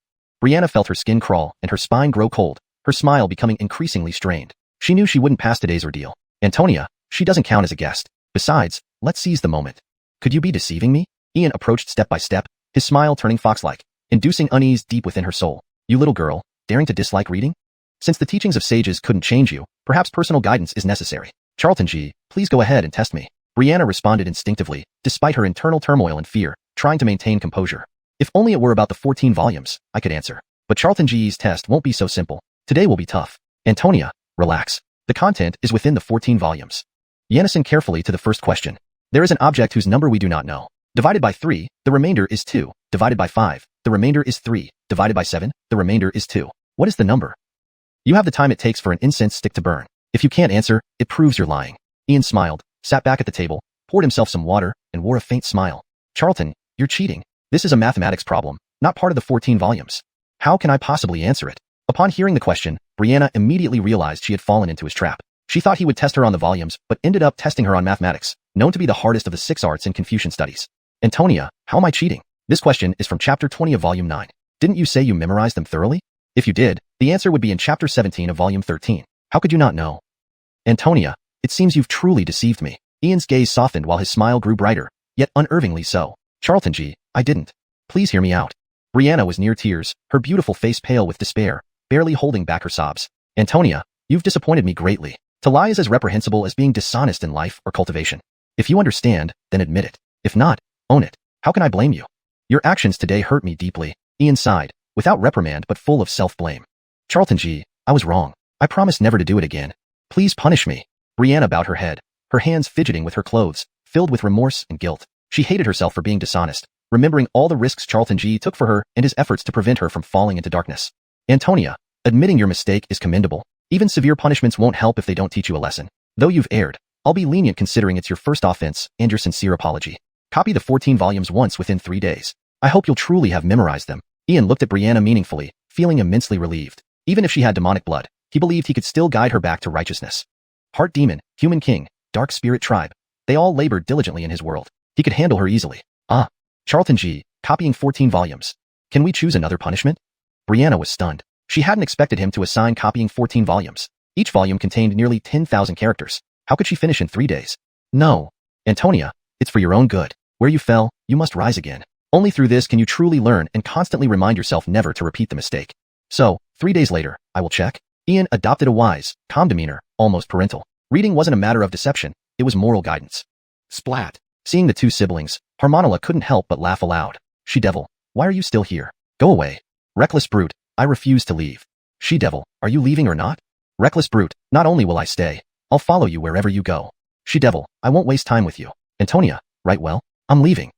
Brianna felt her skin crawl and her spine grow cold, her smile becoming increasingly strained. She knew she wouldn't pass today's ordeal. Antonia, she doesn't count as a guest. Besides, let's seize the moment. Could you be deceiving me? Ian approached step by step, his smile turning fox-like, inducing unease deep within her soul. You little girl, daring to dislike reading? Since the teachings of sages couldn't change you, perhaps personal guidance is necessary. Charlton G, please go ahead and test me. Brianna responded instinctively, despite her internal turmoil and fear, trying to maintain composure. If only it were about the 14 volumes, I could answer. But Charlton G's test won't be so simple. Today will be tough. Antonia, relax. The content is within the 14 volumes. Yenison carefully to the first question. There is an object whose number we do not know. Divided by 3, the remainder is 2. Divided by 5, the remainder is 3. Divided by 7, the remainder is 2. What is the number? You have the time it takes for an incense stick to burn. If you can't answer, it proves you're lying. Ian smiled, sat back at the table, poured himself some water, and wore a faint smile. Charlton, you're cheating. This is a mathematics problem, not part of the 14 volumes. How can I possibly answer it? Upon hearing the question, Brianna immediately realized she had fallen into his trap. She thought he would test her on the volumes, but ended up testing her on mathematics, known to be the hardest of the 6 arts in Confucian studies. Antonia, how am I cheating? This question is from chapter 20 of volume 9. Didn't you say you memorized them thoroughly? If you did, the answer would be in chapter 17 of volume 13. How could you not know? Antonia, it seems you've truly deceived me. Ian's gaze softened while his smile grew brighter, yet unnervingly so. Charlton G, I didn't. Please hear me out. Brianna was near tears, her beautiful face pale with despair, barely holding back her sobs. Antonia, you've disappointed me greatly. To lie is as reprehensible as being dishonest in life or cultivation. If you understand, then admit it. If not, own it. How can I blame you? Your actions today hurt me deeply. Ian sighed, without reprimand but full of self-blame. Charlton G, I was wrong. I promise never to do it again. Please punish me. Brianna bowed her head, her hands fidgeting with her clothes, filled with remorse and guilt. She hated herself for being dishonest, remembering all the risks Charlton G took for her and his efforts to prevent her from falling into darkness. Antonia, admitting your mistake is commendable. Even severe punishments won't help if they don't teach you a lesson. Though you've erred, I'll be lenient considering it's your first offense and your sincere apology. Copy the 14 volumes once within 3 days. I hope you'll truly have memorized them. Ian looked at Brianna meaningfully, feeling immensely relieved. Even if she had demonic blood, he believed he could still guide her back to righteousness. Heart Demon, Human King, Dark Spirit Tribe. They all labored diligently in his world. He could handle her easily. Charlton G, copying 14 volumes. Can we choose another punishment? Brianna was stunned. She hadn't expected him to assign copying 14 volumes. Each volume contained nearly 10,000 characters. How could she finish in 3 days? No. Antonia, it's for your own good. Where you fell, you must rise again. Only through this can you truly learn and constantly remind yourself never to repeat the mistake. So, 3 days later, I will check. Ian adopted a wise, calm demeanor, almost parental. Reading wasn't a matter of deception, it was moral guidance. Splat. Seeing the two siblings, Harmonilla couldn't help but laugh aloud. She-devil, why are you still here? Go away. Reckless brute, I refuse to leave. She-devil, are you leaving or not? Reckless brute, not only will I stay, I'll follow you wherever you go. She-devil, I won't waste time with you. Antonia, right well, I'm leaving.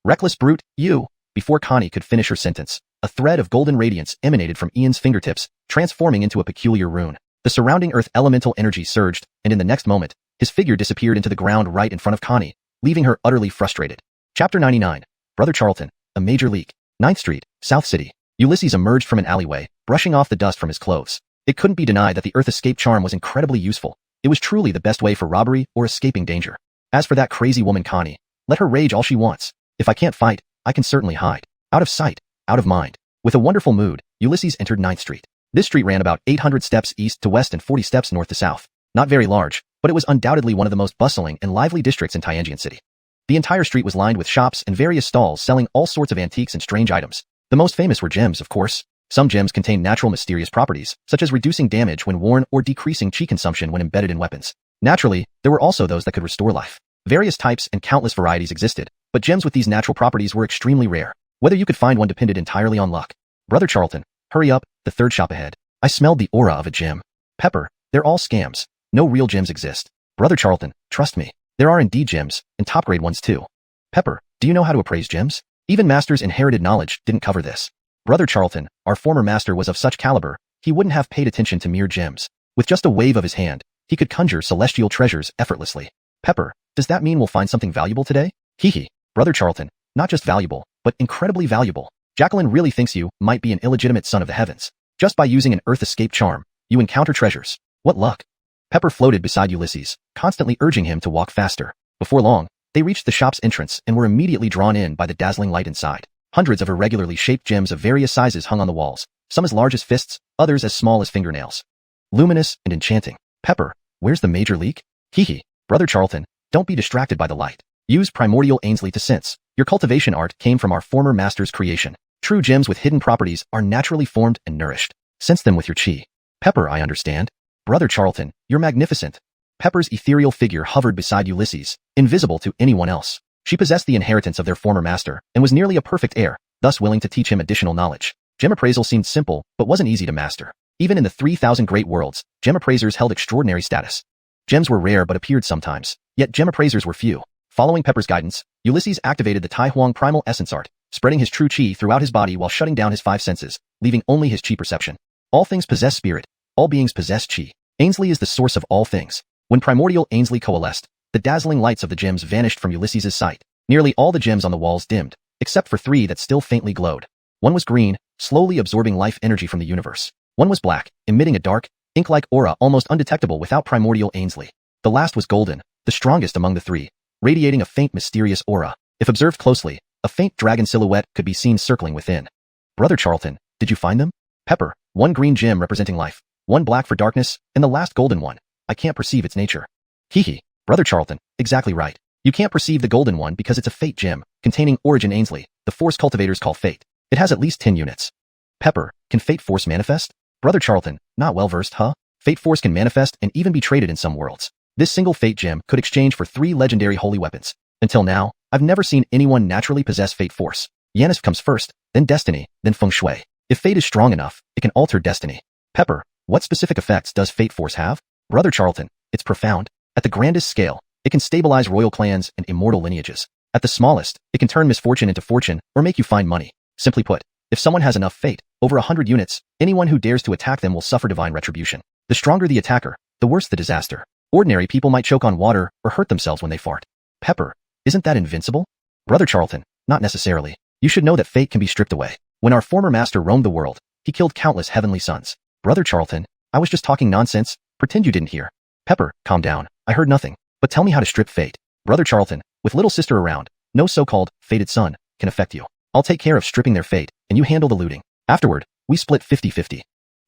Reckless brute, you. Before Connie could finish her sentence, a thread of golden radiance emanated from Ian's fingertips, transforming into a peculiar rune. The surrounding earth elemental energy surged, and in the next moment, his figure disappeared into the ground right in front of Connie, leaving her utterly frustrated. Chapter 99. Brother Charlton, a major leak. 9th Street, South City. Ulysses emerged from an alleyway, brushing off the dust from his clothes. It couldn't be denied that the Earth Escape charm was incredibly useful. It was truly the best way for robbery or escaping danger. As for that crazy woman Connie, let her rage all she wants. If I can't fight, I can certainly hide. Out of sight, out of mind. With a wonderful mood, Ulysses entered 9th Street. This street ran about 800 steps east to west and 40 steps north to south. Not very large, but it was undoubtedly one of the most bustling and lively districts in Tianjian City. The entire street was lined with shops and various stalls selling all sorts of antiques and strange items. The most famous were gems, of course. Some gems contained natural mysterious properties, such as reducing damage when worn or decreasing chi consumption when embedded in weapons. Naturally, there were also those that could restore life. Various types and countless varieties existed, but gems with these natural properties were extremely rare. Whether you could find one depended entirely on luck. Brother Charlton, hurry up, the third shop ahead. I smelled the aura of a gem. Pepper, they're all scams. No real gems exist. Brother Charlton, trust me. There are indeed gems, and top-grade ones too. Pepper, do you know how to appraise gems? Even Master's inherited knowledge didn't cover this. Brother Charlton, our former master was of such caliber, he wouldn't have paid attention to mere gems. With just a wave of his hand, he could conjure celestial treasures effortlessly. Pepper, does that mean we'll find something valuable today? Hee. Brother Charlton, not just valuable, but incredibly valuable. Jacqueline really thinks you might be an illegitimate son of the heavens. Just by using an Earth Escape charm, you encounter treasures. What luck. Pepper floated beside Ulysses, constantly urging him to walk faster. Before long, they reached the shop's entrance and were immediately drawn in by the dazzling light inside. Hundreds of irregularly shaped gems of various sizes hung on the walls, some as large as fists, others as small as fingernails. Luminous and enchanting. Pepper, where's the major leak? Hee. Brother Charlton, don't be distracted by the light. Use Primordial Ainsley to sense. Your cultivation art came from our former master's creation. True gems with hidden properties are naturally formed and nourished. Sense them with your chi. Pepper, I understand. Brother Charlton, you're magnificent. Pepper's ethereal figure hovered beside Ulysses, invisible to anyone else. She possessed the inheritance of their former master and was nearly a perfect heir, thus willing to teach him additional knowledge. Gem appraisal seemed simple, but wasn't easy to master. Even in the 3,000 great worlds, gem appraisers held extraordinary status. Gems were rare but appeared sometimes, yet gem appraisers were few. Following Pepper's guidance, Ulysses activated the Tai Huang Primal Essence Art, spreading his true chi throughout his body while shutting down his 5 senses, leaving only his chi perception. All things possess spirit. All beings possess chi. Ainsley is the source of all things. When Primordial Ainsley coalesced, the dazzling lights of the gems vanished from Ulysses' sight. Nearly all the gems on the walls dimmed, except for 3 that still faintly glowed. One was green, slowly absorbing life energy from the universe. One was black, emitting a dark, ink-like aura almost undetectable without Primordial Ainsley. The last was golden, the strongest among the 3, radiating a faint mysterious aura. If observed closely, a faint dragon silhouette could be seen circling within. Brother Charlton, did you find them? Pepper, one green gem representing life, one black for darkness, and the last golden one. I can't perceive its nature. Hehe, Brother Charlton, exactly right. You can't perceive the golden one because it's a fate gem, containing Origin Ainsley, the force cultivators call fate. It has at least 10 units. Pepper, can fate force manifest? Brother Charlton, not well versed, huh? Fate force can manifest and even be traded in some worlds. This single fate gem could exchange for 3 legendary holy weapons. Until now, I've never seen anyone naturally possess fate force. Yanis comes first, then destiny, then feng shui. If fate is strong enough, it can alter destiny. Pepper, what specific effects does fate force have? Brother Charlton, it's profound. At the grandest scale, it can stabilize royal clans and immortal lineages. At the smallest, it can turn misfortune into fortune or make you find money. Simply put, if someone has enough fate, over 100 units, anyone who dares to attack them will suffer divine retribution. The stronger the attacker, the worse the disaster. Ordinary people might choke on water or hurt themselves when they fart. Pepper, isn't that invincible? Brother Charlton, not necessarily. You should know that fate can be stripped away. When our former master roamed the world, he killed countless heavenly sons. Brother Charlton, I was just talking nonsense. Pretend you didn't hear. Pepper, calm down. I heard nothing. But tell me how to strip fate. Brother Charlton, with little sister around, no so-called fated son can affect you. I'll take care of stripping their fate, and you handle the looting. Afterward, we split 50-50.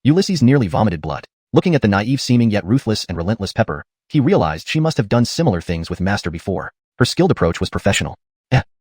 Ulysses nearly vomited blood. Looking at the naive-seeming yet ruthless and relentless Pepper, he realized she must have done similar things with Master before. Her skilled approach was professional.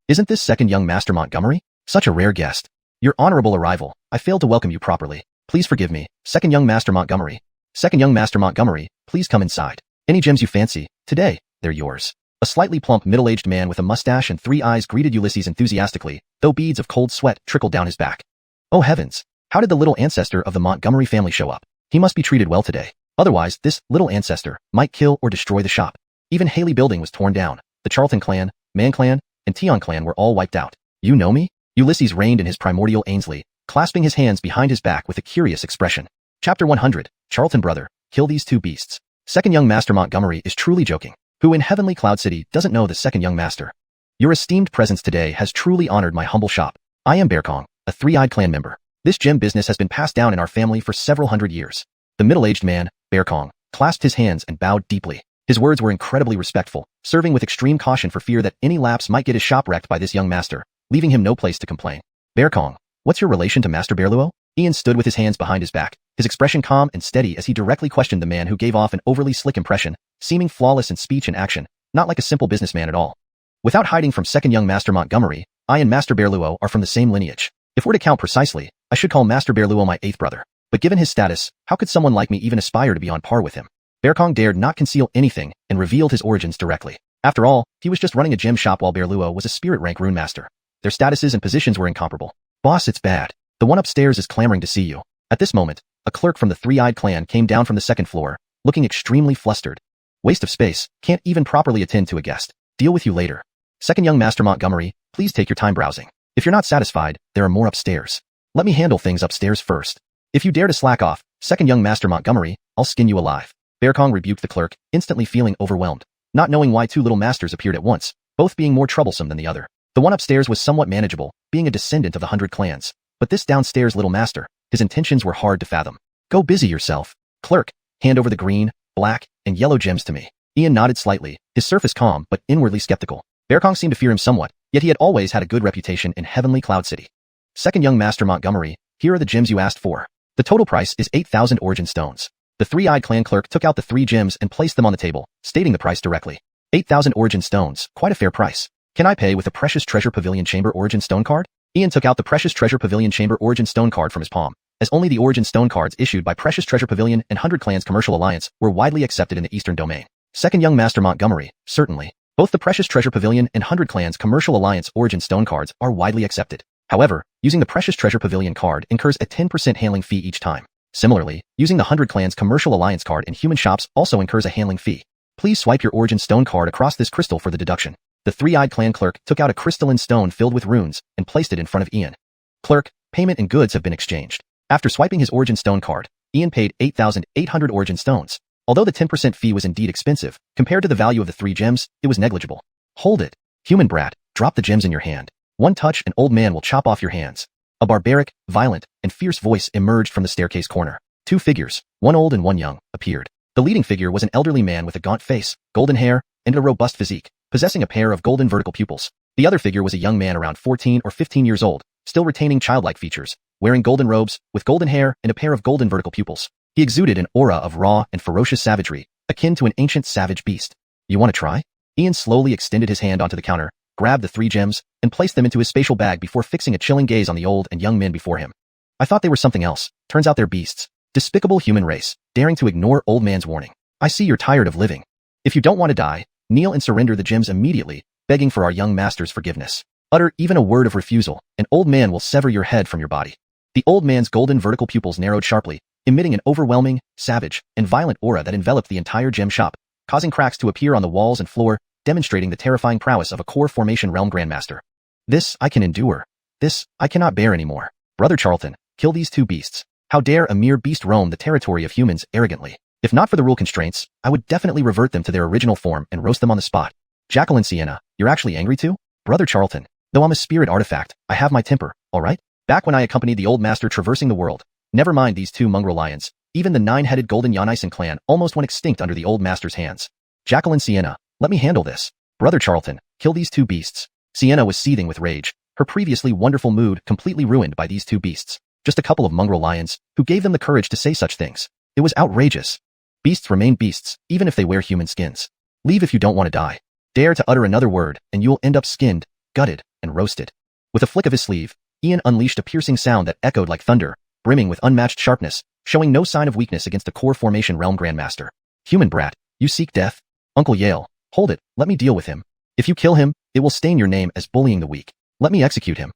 Isn't this second young Master Montgomery? Such a rare guest. Your honorable arrival. I failed to welcome you properly. Please forgive me, second young Master Montgomery. Second young Master Montgomery, please come inside. Any gems you fancy, today, they're yours. A slightly plump middle-aged man with a mustache and 3 eyes greeted Ulysses enthusiastically, though beads of cold sweat trickled down his back. Oh heavens! How did the little ancestor of the Montgomery family show up? He must be treated well today. Otherwise, this little ancestor might kill or destroy the shop. Even Haley Building was torn down. The Charlton clan, Man clan, and Tion clan were all wiped out. You know me? Ulysses reigned in his primordial Ainsley, clasping his hands behind his back with a curious expression. Chapter 100, Charlton brother, kill these 2 beasts. Second young Master Montgomery is truly joking. Who in Heavenly Cloud City doesn't know the second young master? Your esteemed presence today has truly honored my humble shop. I am Bearkong, a 3-eyed clan member. This gem business has been passed down in our family for several hundred years. The middle-aged man, Bearkong, clasped his hands and bowed deeply. His words were incredibly respectful, serving with extreme caution for fear that any lapse might get his shop wrecked by this young master, leaving him no place to complain. Bearkong, what's your relation to Master Bearluo? Ian stood with his hands behind his back, his expression calm and steady as he directly questioned the man who gave off an overly slick impression, seeming flawless in speech and action, not like a simple businessman at all. Without hiding from second young Master Montgomery, I and Master Bearluo are from the same lineage. If we're to count precisely, I should call Master Bearluo my 8th brother. But given his status, how could someone like me even aspire to be on par with him? Bearkong dared not conceal anything and revealed his origins directly. After all, he was just running a gem shop while Bearluo was a spirit rank rune master. Their statuses and positions were incomparable. Boss, it's bad. The one upstairs is clamoring to see you. At this moment, a clerk from the 3-eyed clan came down from the 2nd floor, looking extremely flustered. Waste of space, can't even properly attend to a guest. Deal with you later. Second young Master Montgomery, please take your time browsing. If you're not satisfied, there are more upstairs. Let me handle things upstairs first. If you dare to slack off, second young Master Montgomery, I'll skin you alive. Bearkong rebuked the clerk, instantly feeling overwhelmed, not knowing why 2 little masters appeared at once, both being more troublesome than the other. The one upstairs was somewhat manageable, being a descendant of the 100 clans, but this downstairs little master, his intentions were hard to fathom. Go busy yourself. Clerk, hand over the green, black, and yellow gems to me. Ian nodded slightly, his surface calm but inwardly skeptical. Bearkong seemed to fear him somewhat, yet he had always had a good reputation in Heavenly Cloud City. Second young Master Montgomery, here are the gems you asked for. The total price is 8,000 origin stones. The 3-eyed clan clerk took out the 3 gems and placed them on the table, stating the price directly. 8,000 origin stones, quite a fair price. Can I pay with a Precious Treasure Pavilion Chamber Origin Stone card? Ian took out the Precious Treasure Pavilion Chamber Origin Stone card from his palm, as only the Origin Stone cards issued by Precious Treasure Pavilion and 100 Clans Commercial Alliance were widely accepted in the Eastern Domain. Second young Master Montgomery, certainly. Both the Precious Treasure Pavilion and 100 Clans Commercial Alliance Origin Stone cards are widely accepted. However, using the Precious Treasure Pavilion card incurs a 10% handling fee each time. Similarly, using the 100 Clans Commercial Alliance card in human shops also incurs a handling fee. Please swipe your Origin Stone card across this crystal for the deduction. The three-eyed clan clerk took out a crystalline stone filled with runes and placed it in front of Ian. Clerk, payment and goods have been exchanged. After swiping his origin stone card, Ian paid 8,800 origin stones. Although the 10% fee was indeed expensive, compared to the value of the 3 gems, it was negligible. Hold it. Human brat, drop the gems in your hand. One touch and old man will chop off your hands. A barbaric, violent, and fierce voice emerged from the staircase corner. 2 figures, one old and one young, appeared. The leading figure was an elderly man with a gaunt face, golden hair, and a robust physique, possessing a pair of golden vertical pupils. The other figure was a young man around 14 or 15 years old, still retaining childlike features, wearing golden robes, with golden hair and a pair of golden vertical pupils. He exuded an aura of raw and ferocious savagery, akin to an ancient savage beast. You want to try? Ian slowly extended his hand onto the counter, grabbed the 3 gems, and placed them into his spatial bag before fixing a chilling gaze on the old and young men before him. I thought they were something else. Turns out they're beasts. Despicable human race, daring to ignore old man's warning. I see you're tired of living. If you don't want to die, kneel and surrender the gems immediately, begging for our young master's forgiveness. Utter even a word of refusal, and old man will sever your head from your body. The old man's golden vertical pupils narrowed sharply, emitting an overwhelming, savage, and violent aura that enveloped the entire gem shop, causing cracks to appear on the walls and floor, demonstrating the terrifying prowess of a core formation realm grandmaster. This I can endure. This I cannot bear anymore. Brother Charlton, kill these 2 beasts. How dare a mere beast roam the territory of humans arrogantly? If not for the rule constraints, I would definitely revert them to their original form and roast them on the spot. Jacqueline Sienna, you're actually angry too? Brother Charlton, though I'm a spirit artifact, I have my temper, alright? Back when I accompanied the old master traversing the world, never mind these 2 mongrel lions, even the 9-headed golden Xianxia clan almost went extinct under the old master's hands. Jacqueline Sienna, let me handle this. Brother Charlton, kill these 2 beasts. Sienna was seething with rage, her previously wonderful mood completely ruined by these 2 beasts. Just a couple of mongrel lions, who gave them the courage to say such things. It was outrageous. Beasts remain beasts, even if they wear human skins. Leave if you don't want to die. Dare to utter another word, and you'll end up skinned, gutted, and roasted. With a flick of his sleeve, Ian unleashed a piercing sound that echoed like thunder, brimming with unmatched sharpness, showing no sign of weakness against a core formation realm grandmaster. Human brat, you seek death? Uncle Yale, hold it, let me deal with him. If you kill him, it will stain your name as bullying the weak. Let me execute him.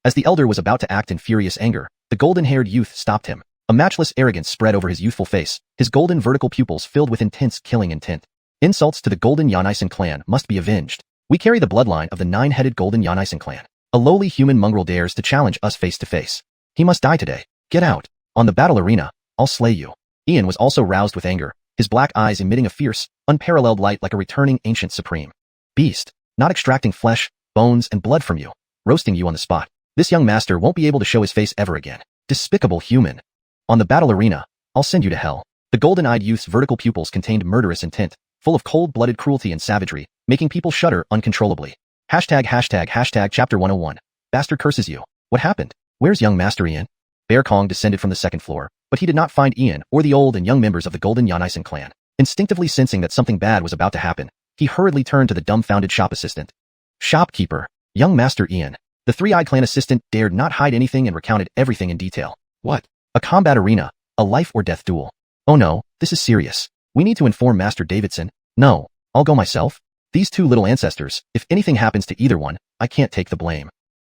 As the elder was about to act in furious anger, the golden-haired youth stopped him. A matchless arrogance spread over his youthful face, his golden vertical pupils filled with intense killing intent. Insults to the golden Xianxia clan must be avenged. We carry the bloodline of the 9-headed golden Xianxia clan. A lowly human mongrel dares to challenge us face to face. He must die today. Get out. On the battle arena, I'll slay you. Ian was also roused with anger, his black eyes emitting a fierce, unparalleled light like a returning ancient supreme. Beast, not extracting flesh, bones, and blood from you, roasting you on the spot. This young master won't be able to show his face ever again. Despicable human. On the battle arena, I'll send you to hell. The golden-eyed youth's vertical pupils contained murderous intent, full of cold-blooded cruelty and savagery, making people shudder uncontrollably. Hashtag chapter 101. Bastard curses you. What happened? Where's young master Ian? Bear Kong descended from the 2nd floor, but he did not find Ian or the old and young members of the golden Xianxia clan. Instinctively sensing that something bad was about to happen, he hurriedly turned to the dumbfounded shop assistant. Shopkeeper, young master Ian. The 3-eyed clan assistant dared not hide anything and recounted everything in detail. What? A combat arena, a life or death duel. Oh no, this is serious. We need to inform Master Davidson. No, I'll go myself. These 2 little ancestors, if anything happens to either one, I can't take the blame.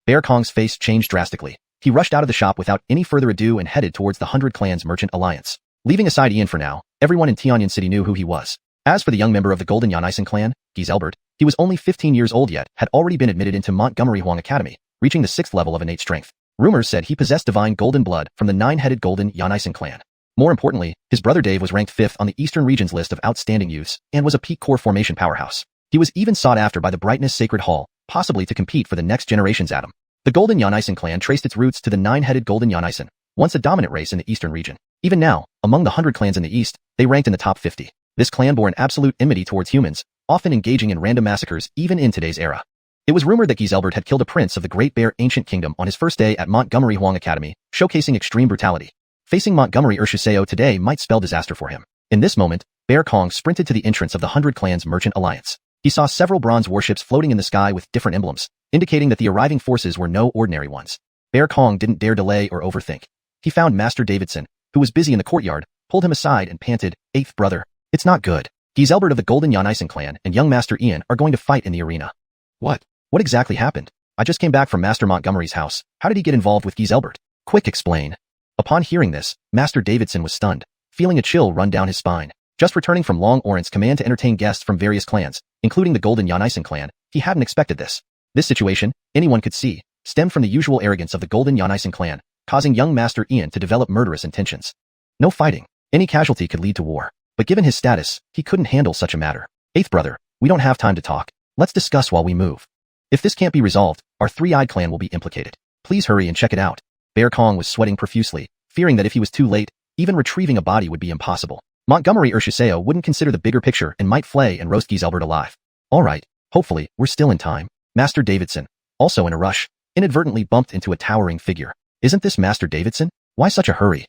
Bear Kong's face changed drastically. He rushed out of the shop without any further ado and headed towards the 100 Clans Merchant Alliance. Leaving aside Ian for now, everyone in Tianyan City knew who he was. As for the young member of the Golden Xianxia clan, Giselbert, he was only 15 years old yet, had already been admitted into Montgomery Huang Academy, reaching the 6th level of innate strength. Rumors said he possessed divine golden blood from the 9-headed golden Xianxia clan. More importantly, his brother Dave was ranked 5th on the Eastern region's list of outstanding youths and was a peak core formation powerhouse. He was even sought after by the Brightness Sacred Hall, possibly to compete for the next generation's Atom. The golden Xianxia clan traced its roots to the 9-headed golden Xianxia, once a dominant race in the Eastern region. Even now, among the 100 clans in the East, they ranked in the top 50. This clan bore an absolute enmity towards humans, often engaging in random massacres even in today's era. It was rumored that Giselbert had killed a prince of the Great Bear Ancient Kingdom on his first day at Montgomery Huang Academy, showcasing extreme brutality. Facing Montgomery Urshiseo today might spell disaster for him. In this moment, Bear Kong sprinted to the entrance of the 100 Clans Merchant Alliance. He saw several bronze warships floating in the sky with different emblems, indicating that the arriving forces were no ordinary ones. Bear Kong didn't dare delay or overthink. He found Master Davidson, who was busy in the courtyard, pulled him aside and panted, "Eighth brother, it's not good. Giselbert of the Golden Xianxia clan and young Master Ian are going to fight in the arena." What exactly happened? I just came back from Master Montgomery's house. How did he get involved with Giselbert? Quick, explain. Upon hearing this, Master Davidson was stunned, feeling a chill run down his spine. Just returning from Long Oran's command to entertain guests from various clans, including the Golden Xianxia clan, he hadn't expected this. This situation, anyone could see, stemmed from the usual arrogance of the Golden Yong Hen Shen clan, causing young Master Ian to develop murderous intentions. No fighting. Any casualty could lead to war. But given his status, he couldn't handle such a matter. Eighth brother, we don't have time to talk. Let's discuss while we move. If this can't be resolved, our three-eyed clan will be implicated. Please hurry and check it out. Bear Kong was sweating profusely, fearing that if he was too late, even retrieving a body would be impossible. Montgomery or Shiseo wouldn't consider the bigger picture and might flay and roast Giselbert alive. Alright, hopefully, we're still in time. Master Davidson, also in a rush, inadvertently bumped into a towering figure. Isn't this Master Davidson? Why such a hurry?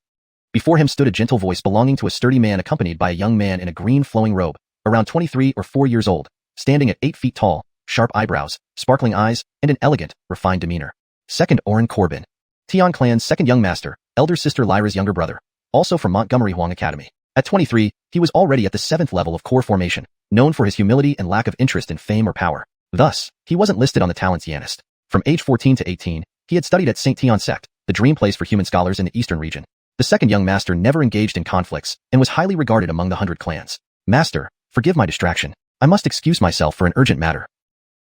Before him stood a gentle voice belonging to a sturdy man accompanied by a young man in a green flowing robe, around 23 or 4 years old, standing at 8 feet tall, sharp eyebrows, sparkling eyes, and an elegant, refined demeanor. Second Orin Corbin. Tian Clan's second young master, elder sister Lyra's younger brother, also from Montgomery Huang Academy. At 23, he was already at the 7th level of core formation, known for his humility and lack of interest in fame or power. Thus, he wasn't listed on the talents Yanist. From age 14 to 18, he had studied at St. Tian Sect, the dream place for human scholars in the eastern region. The second young master never engaged in conflicts and was highly regarded among the 100 clans. Master, forgive my distraction. I must excuse myself for an urgent matter.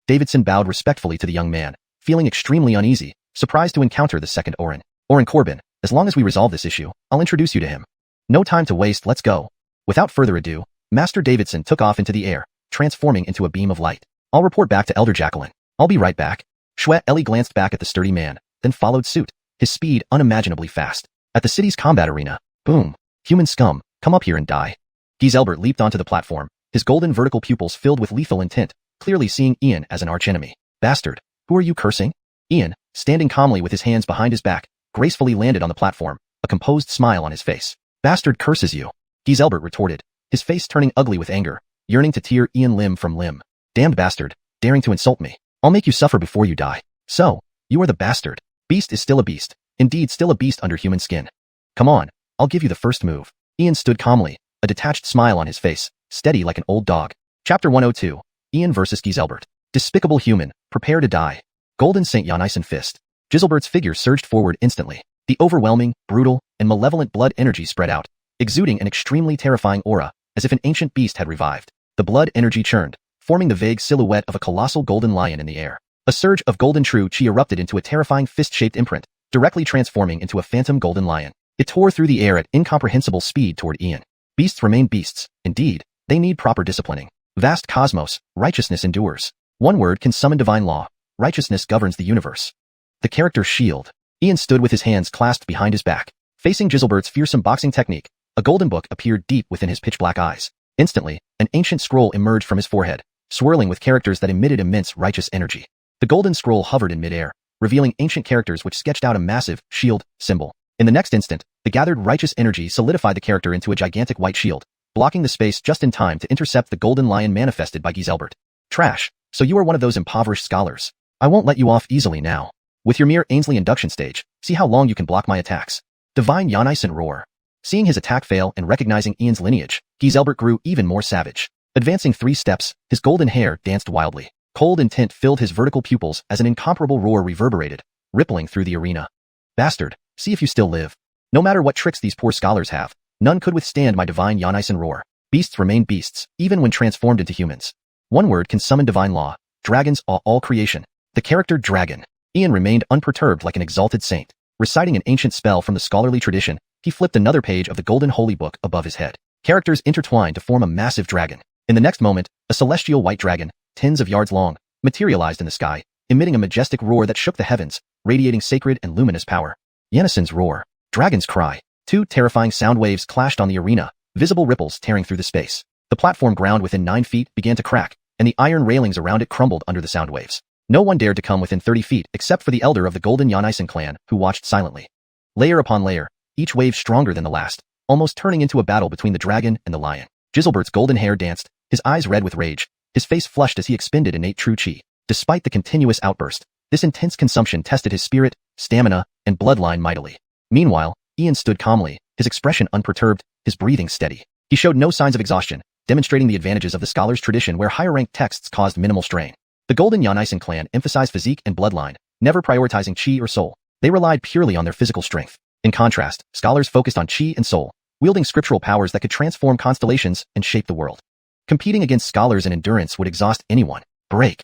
Davidson bowed respectfully to the young man, feeling extremely uneasy, surprised to encounter the second Orin. Orin Corbin, as long as we resolve this issue, I'll introduce you to him. No time to waste, let's go. Without further ado, Master Davidson took off into the air, transforming into a beam of light. I'll report back to Elder Jacqueline. I'll be right back. Shue Ellie glanced back at the sturdy man, then followed suit, his speed unimaginably fast. At the city's combat arena, boom. Human scum, come up here and die. Giselbert leaped onto the platform, his golden vertical pupils filled with lethal intent, clearly seeing Ian as an archenemy. Bastard, who are you cursing? Ian, standing calmly with his hands behind his back, gracefully landed on the platform, a composed smile on his face. Bastard curses you. Giselbert retorted, his face turning ugly with anger, yearning to tear Ian limb from limb. Damned bastard, daring to insult me. I'll make you suffer before you die. So, you are the bastard. Beast is still a beast. Indeed, still a beast under human skin. Come on, I'll give you the first move. Ian stood calmly, a detached smile on his face, steady like an old dog. Chapter 102. Ian vs. Giselbert. Despicable human, prepare to die. Golden St. Yonisen fist. Giselbert's figure surged forward instantly. The overwhelming, brutal, and malevolent blood energy spread out, exuding an extremely terrifying aura, as if an ancient beast had revived. The blood energy churned, forming the vague silhouette of a colossal golden lion in the air. A surge of golden true chi erupted into a terrifying fist-shaped imprint, directly transforming into a phantom golden lion. It tore through the air at incomprehensible speed toward Ian. Beasts remain beasts. Indeed, they need proper disciplining. Vast cosmos, righteousness endures. One word can summon divine law. Righteousness governs the universe. The character shield. Ian stood with his hands clasped behind his back, facing Giselbert's fearsome boxing technique. A golden book appeared deep within his pitch-black eyes. Instantly, an ancient scroll emerged from his forehead, swirling with characters that emitted immense righteous energy. The golden scroll hovered in midair, revealing ancient characters which sketched out a massive shield symbol. In the next instant, the gathered righteous energy solidified the character into a gigantic white shield, blocking the space just in time to intercept the golden lion manifested by Giselbert. Trash, so you are one of those impoverished scholars. I won't let you off easily now. With your mere Ainsley induction stage, see how long you can block my attacks. Divine Yonisen roar. Seeing his attack fail and recognizing Ian's lineage, Giselbert grew even more savage. Advancing 3 steps, his golden hair danced wildly. Cold intent filled his vertical pupils as an incomparable roar reverberated, rippling through the arena. Bastard, see if you still live. No matter what tricks these poor scholars have, none could withstand my divine Yonisen roar. Beasts remain beasts, even when transformed into humans. One word can summon divine law. Dragons awe all creation. The character dragon. Ian remained unperturbed like an exalted saint. Reciting an ancient spell from the scholarly tradition, he flipped another page of the golden holy book above his head. Characters intertwined to form a massive dragon. In the next moment, a celestial white dragon, tens of yards long, materialized in the sky, emitting a majestic roar that shook the heavens, radiating sacred and luminous power. Yenisen's roar. Dragon's cry. 2 terrifying sound waves clashed on the arena, visible ripples tearing through the space. The platform ground within 9 feet began to crack, and the iron railings around it crumbled under the sound waves. No one dared to come within 30 feet except for the elder of the Golden Yonisen clan, who watched silently. Layer upon layer, each wave stronger than the last, almost turning into a battle between the dragon and the lion. Giselbert's golden hair danced, his eyes red with rage, his face flushed as he expended innate true chi. Despite the continuous outburst, this intense consumption tested his spirit, stamina, and bloodline mightily. Meanwhile, Ian stood calmly, his expression unperturbed, his breathing steady. He showed no signs of exhaustion, demonstrating the advantages of the scholar's tradition where higher-ranked texts caused minimal strain. The Golden Yonisen clan emphasized physique and bloodline, never prioritizing chi or soul. They relied purely on their physical strength. In contrast, scholars focused on chi and soul, wielding scriptural powers that could transform constellations and shape the world. Competing against scholars in endurance would exhaust anyone. Break.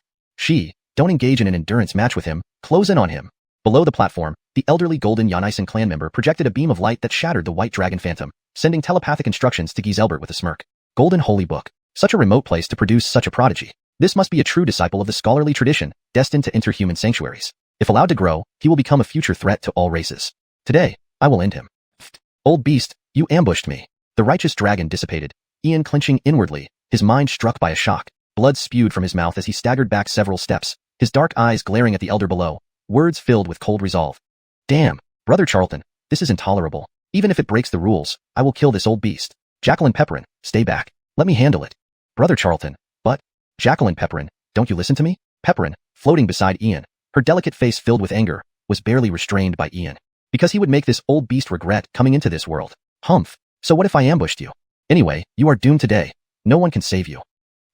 Don't engage in an endurance match with him, close in on him. Below the platform, the elderly golden Xian Shen clan member projected a beam of light that shattered the white dragon phantom, sending telepathic instructions to Giselbert with a smirk. Golden Holy Book. Such a remote place to produce such a prodigy. This must be a true disciple of the scholarly tradition, destined to enter human sanctuaries. If allowed to grow, he will become a future threat to all races. Today, I will end him. Old beast, you ambushed me. The righteous dragon dissipated, Ian clenching inwardly, his mind struck by a shock. Blood spewed from his mouth as he staggered back several steps, his dark eyes glaring at the elder below, words filled with cold resolve. Damn, Brother Charlton, this is intolerable. Even if it breaks the rules, I will kill this old beast. Jacqueline Pepperin, stay back. Let me handle it. Brother Charlton, but... Jacqueline Pepperin, don't you listen to me? Pepperin, floating beside Ian, her delicate face filled with anger, was barely restrained by Ian. Because he would make this old beast regret coming into this world. Humph, so what if I ambushed you? Anyway, you are doomed today. No one can save you.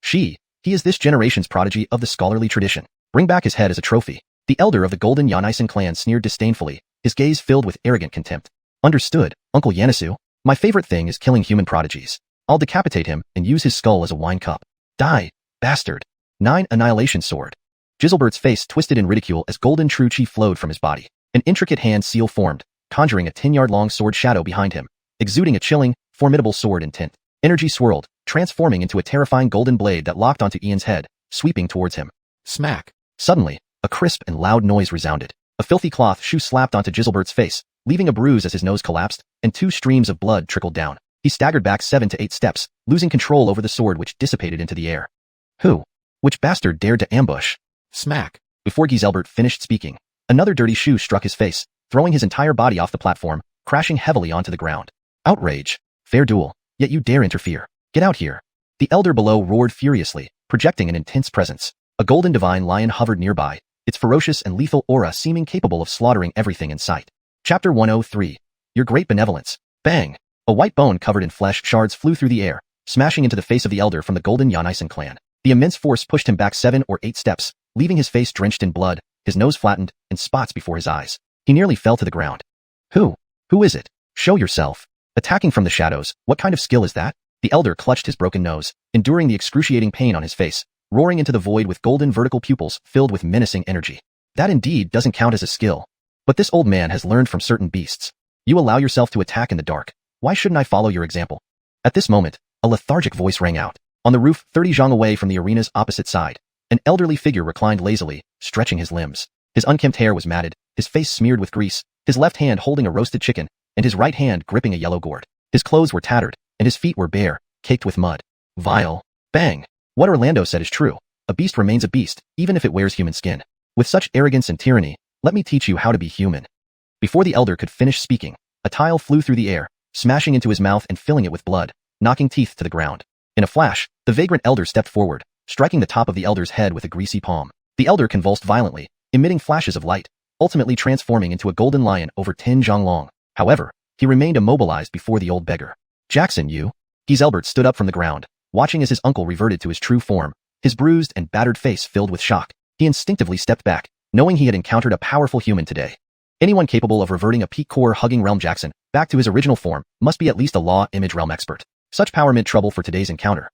He is this generation's prodigy of the scholarly tradition. Bring back his head as a trophy. The elder of the golden Xian Shen clan sneered disdainfully, his gaze filled with arrogant contempt. Understood, Uncle Yanisu. My favorite thing is killing human prodigies. I'll decapitate him and use his skull as a wine cup. Die, bastard. 9 Annihilation Sword. Giselbert's face twisted in ridicule as golden true chi flowed from his body. An intricate hand seal formed, conjuring a 10-yard-long sword shadow behind him, exuding a chilling, formidable sword intent. Energy swirled, transforming into a terrifying golden blade that locked onto Ian's head, sweeping towards him. Smack. Suddenly, a crisp and loud noise resounded. A filthy cloth shoe slapped onto Giselbert's face, leaving a bruise as his nose collapsed, and 2 streams of blood trickled down. He staggered back 7 to 8 steps, losing control over the sword which dissipated into the air. Who? Which bastard dared to ambush? Smack. Before Giselbert finished speaking, another dirty shoe struck his face, throwing his entire body off the platform, crashing heavily onto the ground. Outrage. Fair duel. Yet you dare interfere. Get out here. The elder below roared furiously, projecting an intense presence. A golden divine lion hovered nearby, its ferocious and lethal aura seeming capable of slaughtering everything in sight. Chapter 103. Your Great Benevolence. Bang! A white bone covered in flesh shards flew through the air, smashing into the face of the elder from the golden Xian Shen clan. The immense force pushed him back 7 or 8 steps, leaving his face drenched in blood, his nose flattened, and spots before his eyes. He nearly fell to the ground. Who? Who is it? Show yourself. Attacking from the shadows, what kind of skill is that? The elder clutched his broken nose, enduring the excruciating pain on his face, roaring into the void with golden vertical pupils filled with menacing energy. That indeed doesn't count as a skill. But this old man has learned from certain beasts. You allow yourself to attack in the dark. Why shouldn't I follow your example? At this moment, a lethargic voice rang out. On the roof, 30 zhang away from the arena's opposite side, an elderly figure reclined lazily, stretching his limbs. His unkempt hair was matted, his face smeared with grease, his left hand holding a roasted chicken, and his right hand gripping a yellow gourd. His clothes were tattered, and his feet were bare, caked with mud. Vile. Bang. What Orlando said is true. A beast remains a beast, even if it wears human skin. With such arrogance and tyranny, let me teach you how to be human. Before the elder could finish speaking, a tile flew through the air, smashing into his mouth and filling it with blood, knocking teeth to the ground. In a flash, the vagrant elder stepped forward, striking the top of the elder's head with a greasy palm. The elder convulsed violently, emitting flashes of light, ultimately transforming into a golden lion over 10 zhang long. However, he remained immobilized before the old beggar. Jackson, you? Giselbert stood up from the ground, watching as his uncle reverted to his true form, his bruised and battered face filled with shock. He instinctively stepped back, knowing he had encountered a powerful human today. Anyone capable of reverting a peak core hugging realm Jackson back to his original form must be at least a law image realm expert. Such power meant trouble for today's encounter.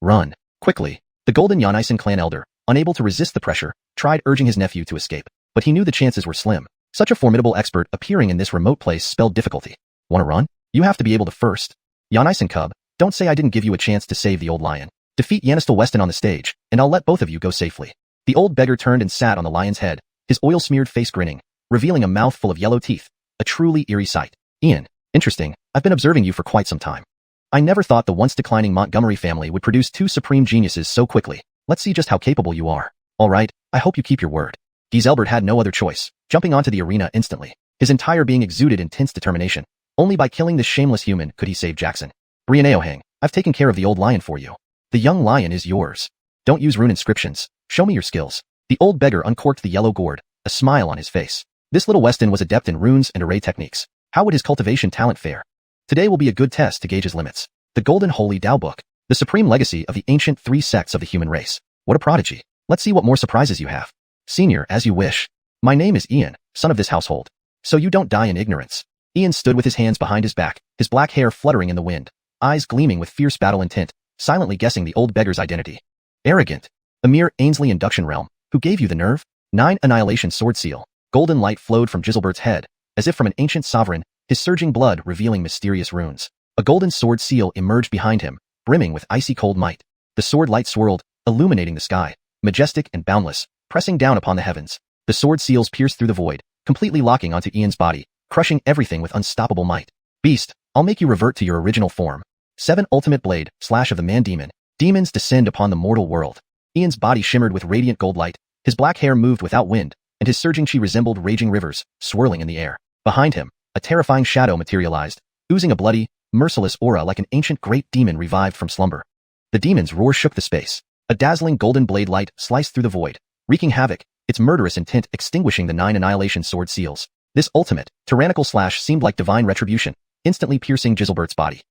Run. Quickly. The golden Xian Shen clan elder, unable to resist the pressure, tried urging his nephew to escape, but he knew the chances were slim. Such a formidable expert appearing in this remote place spelled difficulty. Wanna run? You have to be able to first. Xian Shen cub, don't say I didn't give you a chance to save the old lion. Defeat Yanistel Weston on the stage, and I'll let both of you go safely. The old beggar turned and sat on the lion's head, his oil-smeared face grinning, revealing a mouth full of yellow teeth, a truly eerie sight. Ian, interesting, I've been observing you for quite some time. I never thought the once-declining Montgomery family would produce 2 supreme geniuses so quickly. Let's see just how capable you are. All right, I hope you keep your word. Giselbert had no other choice, jumping onto the arena instantly. His entire being exuded intense determination. Only by killing this shameless human could he save Jackson. Brianeohang, I've taken care of the old lion for you. The young lion is yours. Don't use rune inscriptions. Show me your skills. The old beggar uncorked the yellow gourd, a smile on his face. This little Weston was adept in runes and array techniques. How would his cultivation talent fare? Today will be a good test to gauge his limits. The Golden Holy Tao Book, the supreme legacy of the ancient 3 sects of the human race. What a prodigy. Let's see what more surprises you have. Senior, as you wish. My name is Ian, son of this household. So you don't die in ignorance. Ian stood with his hands behind his back, his black hair fluttering in the wind, eyes gleaming with fierce battle intent, silently guessing the old beggar's identity. Arrogant. A mere Ainsley induction realm. Who gave you the nerve? 9 Annihilation Sword Seal. Golden light flowed from Giselbert's head, as if from an ancient sovereign, his surging blood revealing mysterious runes. A golden sword seal emerged behind him, brimming with icy cold might. The sword light swirled, illuminating the sky, majestic and boundless, pressing down upon the heavens. The sword seals pierced through the void, completely locking onto Ian's body, crushing everything with unstoppable might. Beast, I'll make you revert to your original form. 7 Ultimate Blade, Slash of the Man-Demon. Demons descend upon the mortal world. Ian's body shimmered with radiant gold light, his black hair moved without wind, and his surging chi resembled raging rivers, swirling in the air. Behind him, a terrifying shadow materialized, oozing a bloody, merciless aura like an ancient great demon revived from slumber. The demon's roar shook the space. A dazzling golden blade light sliced through the void, wreaking havoc, its murderous intent extinguishing the 9 Annihilation Sword Seals. This ultimate, tyrannical slash seemed like divine retribution, instantly piercing Giselbert's body.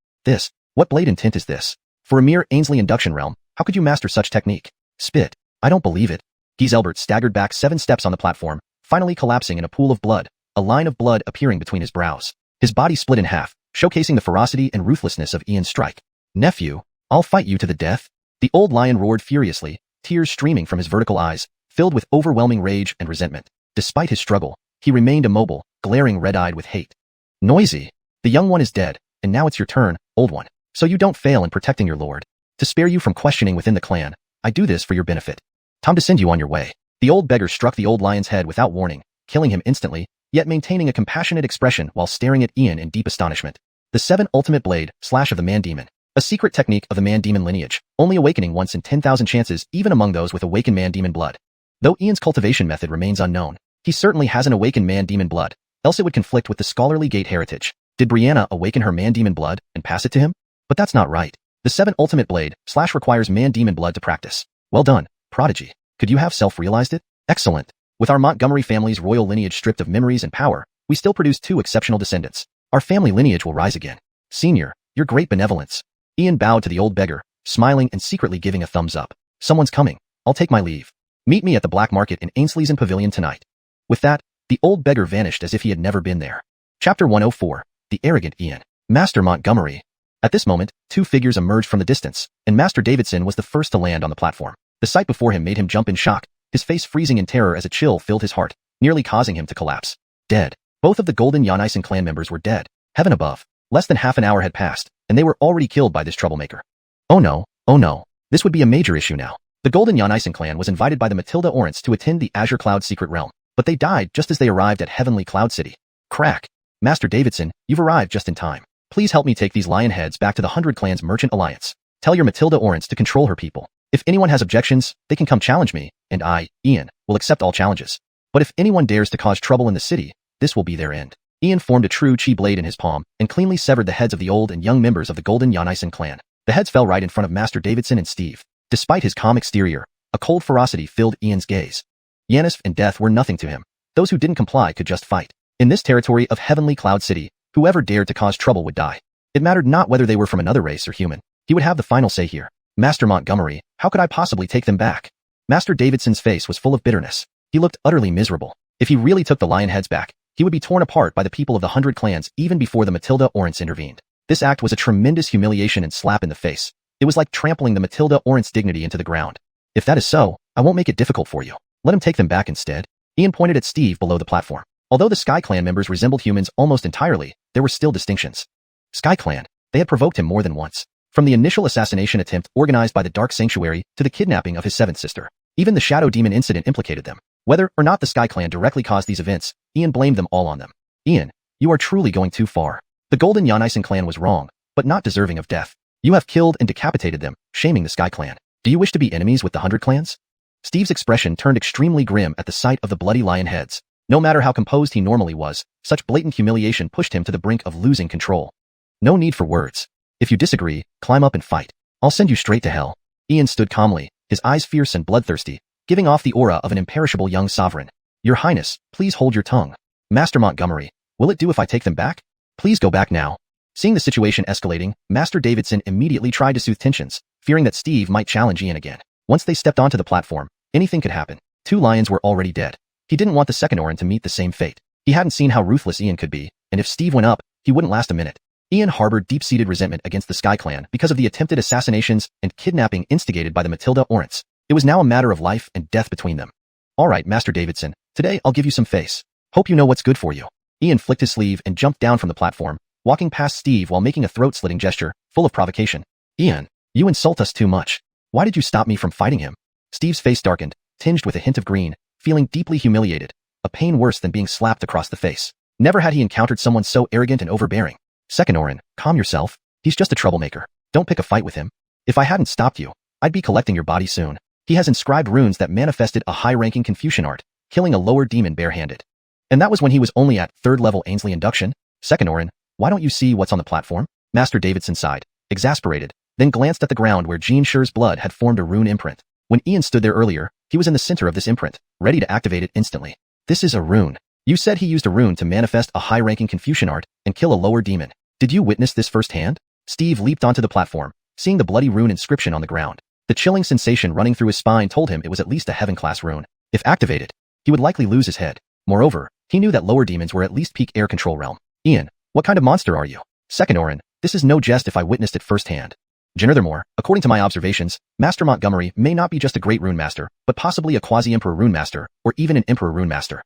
What blade intent is this? For a mere Ainsley induction realm, how could you master such technique? Spit. I don't believe it. Giselbert staggered back 7 steps on the platform, finally collapsing in a pool of blood, a line of blood appearing between his brows. His body split in half, showcasing the ferocity and ruthlessness of Ian's strike. Nephew, I'll fight you to the death. The old lion roared furiously, tears streaming from his vertical eyes, filled with overwhelming rage and resentment. Despite his struggle, he remained immobile, glaring red-eyed with hate. Noisy. The young one is dead, and now it's your turn, old one. So you don't fail in protecting your lord. To spare you from questioning within the clan, I do this for your benefit. Time to send you on your way. The old beggar struck the old lion's head without warning, killing him instantly, yet maintaining a compassionate expression while staring at Ian in deep astonishment. The 7 Ultimate Blade, Slash of the Man-Demon. A secret technique of the Man-Demon lineage, only awakening once in 10,000 chances even among those with awakened Man-Demon blood. Though Ian's cultivation method remains unknown, he certainly has an awakened Man-Demon blood, else it would conflict with the scholarly Gate heritage. Did Brianna awaken her Man-Demon blood and pass it to him? But that's not right. The 7 Ultimate Blade, Slash requires Man-Demon blood to practice. Well done, prodigy. Could you have self-realized it? Excellent. With our Montgomery family's royal lineage stripped of memories and power, we still produce 2 exceptional descendants. Our family lineage will rise again. Senior, your great benevolence. Ian bowed to the old beggar, smiling and secretly giving a thumbs up. Someone's coming. I'll take my leave. Meet me at the black market in Ainsley's Pavilion tonight. With that, the old beggar vanished as if he had never been there. Chapter 104. The Arrogant Ian. Master Montgomery. At this moment, 2 figures emerged from the distance, and Master Davidson was the first to land on the platform. The sight before him made him jump in shock, his face freezing in terror as a chill filled his heart, nearly causing him to collapse. Dead. Both of the Golden Xianxia clan members were dead. Heaven above. Less than half an hour had passed, and they were already killed by this troublemaker. Oh no. This would be a major issue now. The Golden Xianxia clan was invited by the Matilda Orants to attend the Azure Cloud secret realm, but they died just as they arrived at Heavenly Cloud City. Crack. Master Davidson, you've arrived just in time. Please help me take these lion heads back to the 100 Clans Merchant Alliance. Tell your Matilda Orants to control her people. If anyone has objections, they can come challenge me, and I, Ian, will accept all challenges. But if anyone dares to cause trouble in the city, this will be their end. Ian formed a true chi blade in his palm and cleanly severed the heads of the old and young members of the Golden Xianxia clan. The heads fell right in front of Master Davidson and Steve. Despite his calm exterior, a cold ferocity filled Ian's gaze. Yanisf and death were nothing to him. Those who didn't comply could just fight. In this territory of Heavenly Cloud City, whoever dared to cause trouble would die. It mattered not whether they were from another race or human. He would have the final say here. Master Montgomery, how could I possibly take them back? Master Davidson's face was full of bitterness. He looked utterly miserable. If he really took the lion heads back, he would be torn apart by the people of the 100 clans even before the Matilda Orants intervened. This act was a tremendous humiliation and slap in the face. It was like trampling the Matilda Orants' dignity into the ground. If that is so, I won't make it difficult for you. Let him take them back instead. Ian pointed at Steve below the platform. Although the Sky Clan members resembled humans almost entirely, there were still distinctions. Sky Clan, they had provoked him more than once. From the initial assassination attempt organized by the Dark Sanctuary to the kidnapping of his 7th sister. Even the Shadow Demon incident implicated them. Whether or not the Sky Clan directly caused these events, Ian blamed them all on them. Ian, you are truly going too far. The Golden Xianxia clan was wrong, but not deserving of death. You have killed and decapitated them, shaming the Sky Clan. Do you wish to be enemies with the 100 clans? Steve's expression turned extremely grim at the sight of the bloody lion heads. No matter how composed he normally was, such blatant humiliation pushed him to the brink of losing control. No need for words. If you disagree, climb up and fight. I'll send you straight to hell. Ian stood calmly, his eyes fierce and bloodthirsty, giving off the aura of an imperishable young sovereign. Your Highness, please hold your tongue. Master Montgomery, will it do if I take them back? Please go back now. Seeing the situation escalating, Master Davidson immediately tried to soothe tensions, fearing that Steve might challenge Ian again. Once they stepped onto the platform, anything could happen. 2 lions were already dead. He didn't want the second Orin to meet the same fate. He hadn't seen how ruthless Ian could be, and if Steve went up, he wouldn't last a minute. Ian harbored deep-seated resentment against the Sky Clan because of the attempted assassinations and kidnapping instigated by the Matilda Orants. It was now a matter of life and death between them. All right, Master Davidson, today I'll give you some face. Hope you know what's good for you. Ian flicked his sleeve and jumped down from the platform, walking past Steve while making a throat-slitting gesture, full of provocation. Ian, you insult us too much. Why did you stop me from fighting him? Steve's face darkened, tinged with a hint of green, feeling deeply humiliated, a pain worse than being slapped across the face. Never had he encountered someone so arrogant and overbearing. Second Orin, calm yourself. He's just a troublemaker. Don't pick a fight with him. If I hadn't stopped you, I'd be collecting your body soon. He has inscribed runes that manifested a high-ranking Confucian art, killing a lower demon barehanded. And that was when he was only at 3rd level Ainsley induction. Second Orin, why don't you see what's on the platform? Master Davidson sighed, exasperated, then glanced at the ground where Jean Sher's blood had formed a rune imprint. When Ian stood there earlier, he was in the center of this imprint, ready to activate it instantly. This is a rune. You said he used a rune to manifest a high-ranking Confucian art and kill a lower demon. Did you witness this firsthand? Steve leaped onto the platform, seeing the bloody rune inscription on the ground. The chilling sensation running through his spine told him it was at least a heaven-class rune. If activated, he would likely lose his head. Moreover, he knew that lower demons were at least peak air control realm. Ian, what kind of monster are you? Second Orin, this is no jest if I witnessed it firsthand. Furthermore, according to my observations, Master Montgomery may not be just a great rune master, but possibly a quasi-emperor rune master, or even an emperor rune master.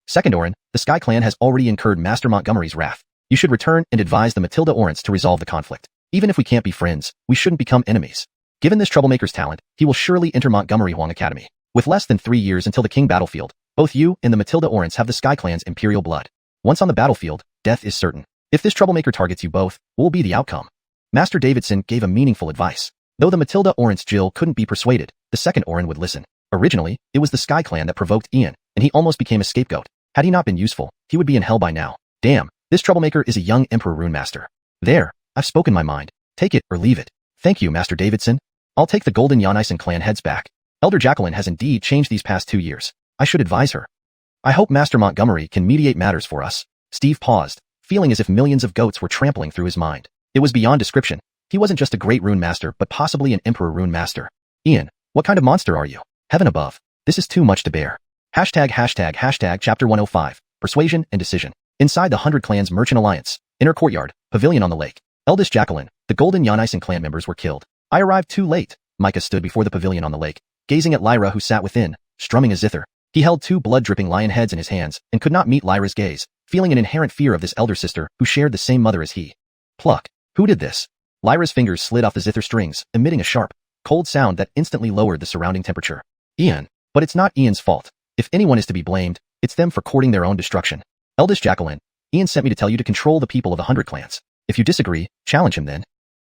Second Orin, the Sky Clan has already incurred Master Montgomery's wrath. You should return and advise the Matilda Orants to resolve the conflict. Even if we can't be friends, we shouldn't become enemies. Given this troublemaker's talent, he will surely enter Montgomery Huang Academy. With less than 3 years until the King battlefield, both you and the Matilda Orants have the Sky Clan's imperial blood. Once on the battlefield, death is certain. If this troublemaker targets you both, what will be the outcome? Master Davidson gave a meaningful advice. Though the Matilda Orants Jill couldn't be persuaded, the second Orin would listen. Originally, it was the Sky Clan that provoked Ian, and he almost became a scapegoat. Had he not been useful, he would be in hell by now. Damn, this troublemaker is a young Emperor Rune Master. There, I've spoken my mind. Take it or leave it. Thank you, Master Davidson. I'll take the Golden Xianxia clan heads back. Elder Jacqueline has indeed changed these past 2 years. I should advise her. I hope Master Montgomery can mediate matters for us. Steve paused, feeling as if millions of goats were trampling through his mind. It was beyond description. He wasn't just a great rune master, but possibly an Emperor Rune Master. Ian, what kind of monster are you? Heaven above. This is too much to bear. Hashtag Chapter 105, Persuasion and Decision. Inside the 100 Clans Merchant Alliance, inner courtyard, pavilion on the lake. Eldest Jacqueline, the Golden Xianxia clan members were killed. I arrived too late. Micah stood before the pavilion on the lake, gazing at Lyra who sat within, strumming a zither. He held 2 blood-dripping lion heads in his hands and could not meet Lyra's gaze, feeling an inherent fear of this elder sister who shared the same mother as he. Pluck. Who did this? Lyra's fingers slid off the zither strings, emitting a sharp, cold sound that instantly lowered the surrounding temperature. Ian. But it's not Ian's fault. If anyone is to be blamed, it's them for courting their own destruction. Eldest Jacqueline, Ian sent me to tell you to control the people of the 100 Clans. If you disagree, challenge him then.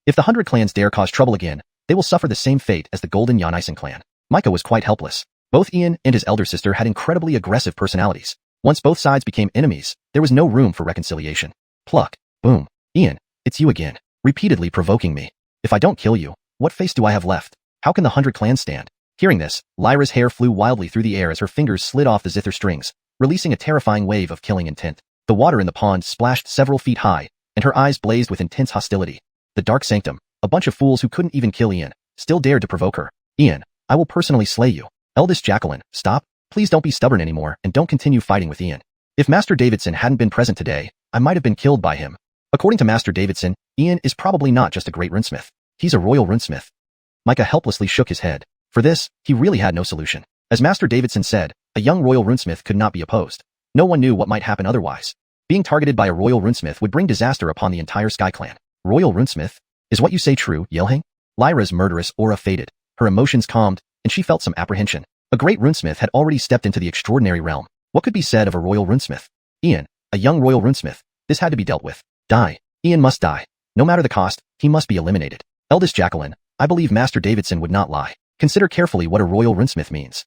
If the 100 Clans dare cause trouble again, they will suffer the same fate as the Golden Xianxia clan. Micah was quite helpless. Both Ian and his elder sister had incredibly aggressive personalities. Once both sides became enemies, there was no room for reconciliation. Pluck. Boom. Ian, it's you again, repeatedly provoking me. If I don't kill you, what face do I have left? How can the 100 Clans stand? Hearing this, Lyra's hair flew wildly through the air as her fingers slid off the zither strings, releasing a terrifying wave of killing intent. The water in the pond splashed several feet high, and her eyes blazed with intense hostility. The Dark Sanctum, a bunch of fools who couldn't even kill Ian, still dared to provoke her. Ian, I will personally slay you. Eldest Jacqueline, stop. Please don't be stubborn anymore and don't continue fighting with Ian. If Master Davidson hadn't been present today, I might have been killed by him. According to Master Davidson, Ian is probably not just a great runesmith. He's a royal runesmith. Micah helplessly shook his head. For this, he really had no solution. As Master Davidson said, a young royal runesmith could not be opposed. No one knew what might happen otherwise. Being targeted by a royal runesmith would bring disaster upon the entire Sky Clan. Royal runesmith? Is what you say true, Yelhang? Lyra's murderous aura faded. Her emotions calmed, and she felt some apprehension. A great runesmith had already stepped into the extraordinary realm. What could be said of a royal runesmith? Ian, a young royal runesmith. This had to be dealt with. Die. Ian must die. No matter the cost, he must be eliminated. Eldest Jacqueline, I believe Master Davidson would not lie. Consider carefully what a royal runesmith means.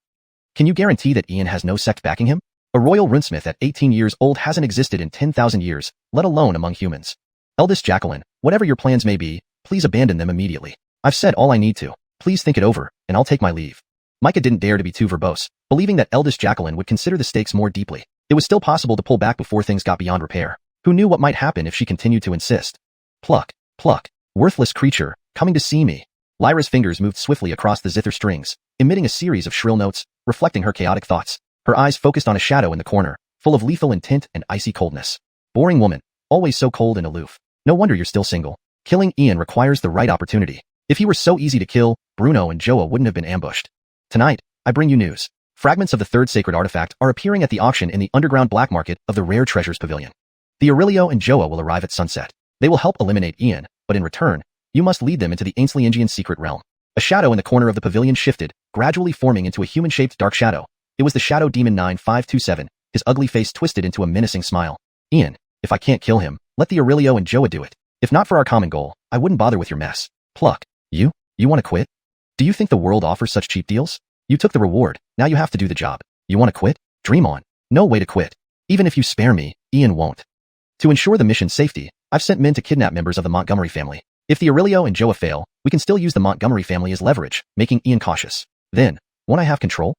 Can you guarantee that Ian has no sect backing him? A royal runesmith at 18 years old hasn't existed in 10,000 years, let alone among humans. Eldest Jacqueline, whatever your plans may be, please abandon them immediately. I've said all I need to. Please think it over, and I'll take my leave. Micah didn't dare to be too verbose, believing that Eldest Jacqueline would consider the stakes more deeply. It was still possible to pull back before things got beyond repair. Who knew what might happen if she continued to insist? Pluck, pluck, worthless creature, coming to see me. Lyra's fingers moved swiftly across the zither strings, emitting a series of shrill notes, reflecting her chaotic thoughts. Her eyes focused on a shadow in the corner, full of lethal intent and icy coldness. Boring woman, always so cold and aloof. No wonder you're still single. Killing Ian requires the right opportunity. If he were so easy to kill, Bruno and Joa wouldn't have been ambushed. Tonight, I bring you news. Fragments of the third sacred artifact are appearing at the auction in the underground black market of the Rare Treasures Pavilion. The Aurelio and Joa will arrive at sunset. They will help eliminate Ian, but in return, you must lead them into the Xianxian secret realm. A shadow in the corner of the pavilion shifted, gradually forming into a human-shaped dark shadow. It was the shadow demon 9527, his ugly face twisted into a menacing smile. Ian, if I can't kill him, let the Aurelio and Joa do it. If not for our common goal, I wouldn't bother with your mess. Pluck. You want to quit? Do you think the world offers such cheap deals? You took the reward, now you have to do the job. You want to quit? Dream on. No way to quit. Even if you spare me, Ian won't. To ensure the mission's safety, I've sent men to kidnap members of the Montgomery family. If the Aurelio and Joa fail, we can still use the Montgomery family as leverage, making Ian cautious. Then, won't I have control?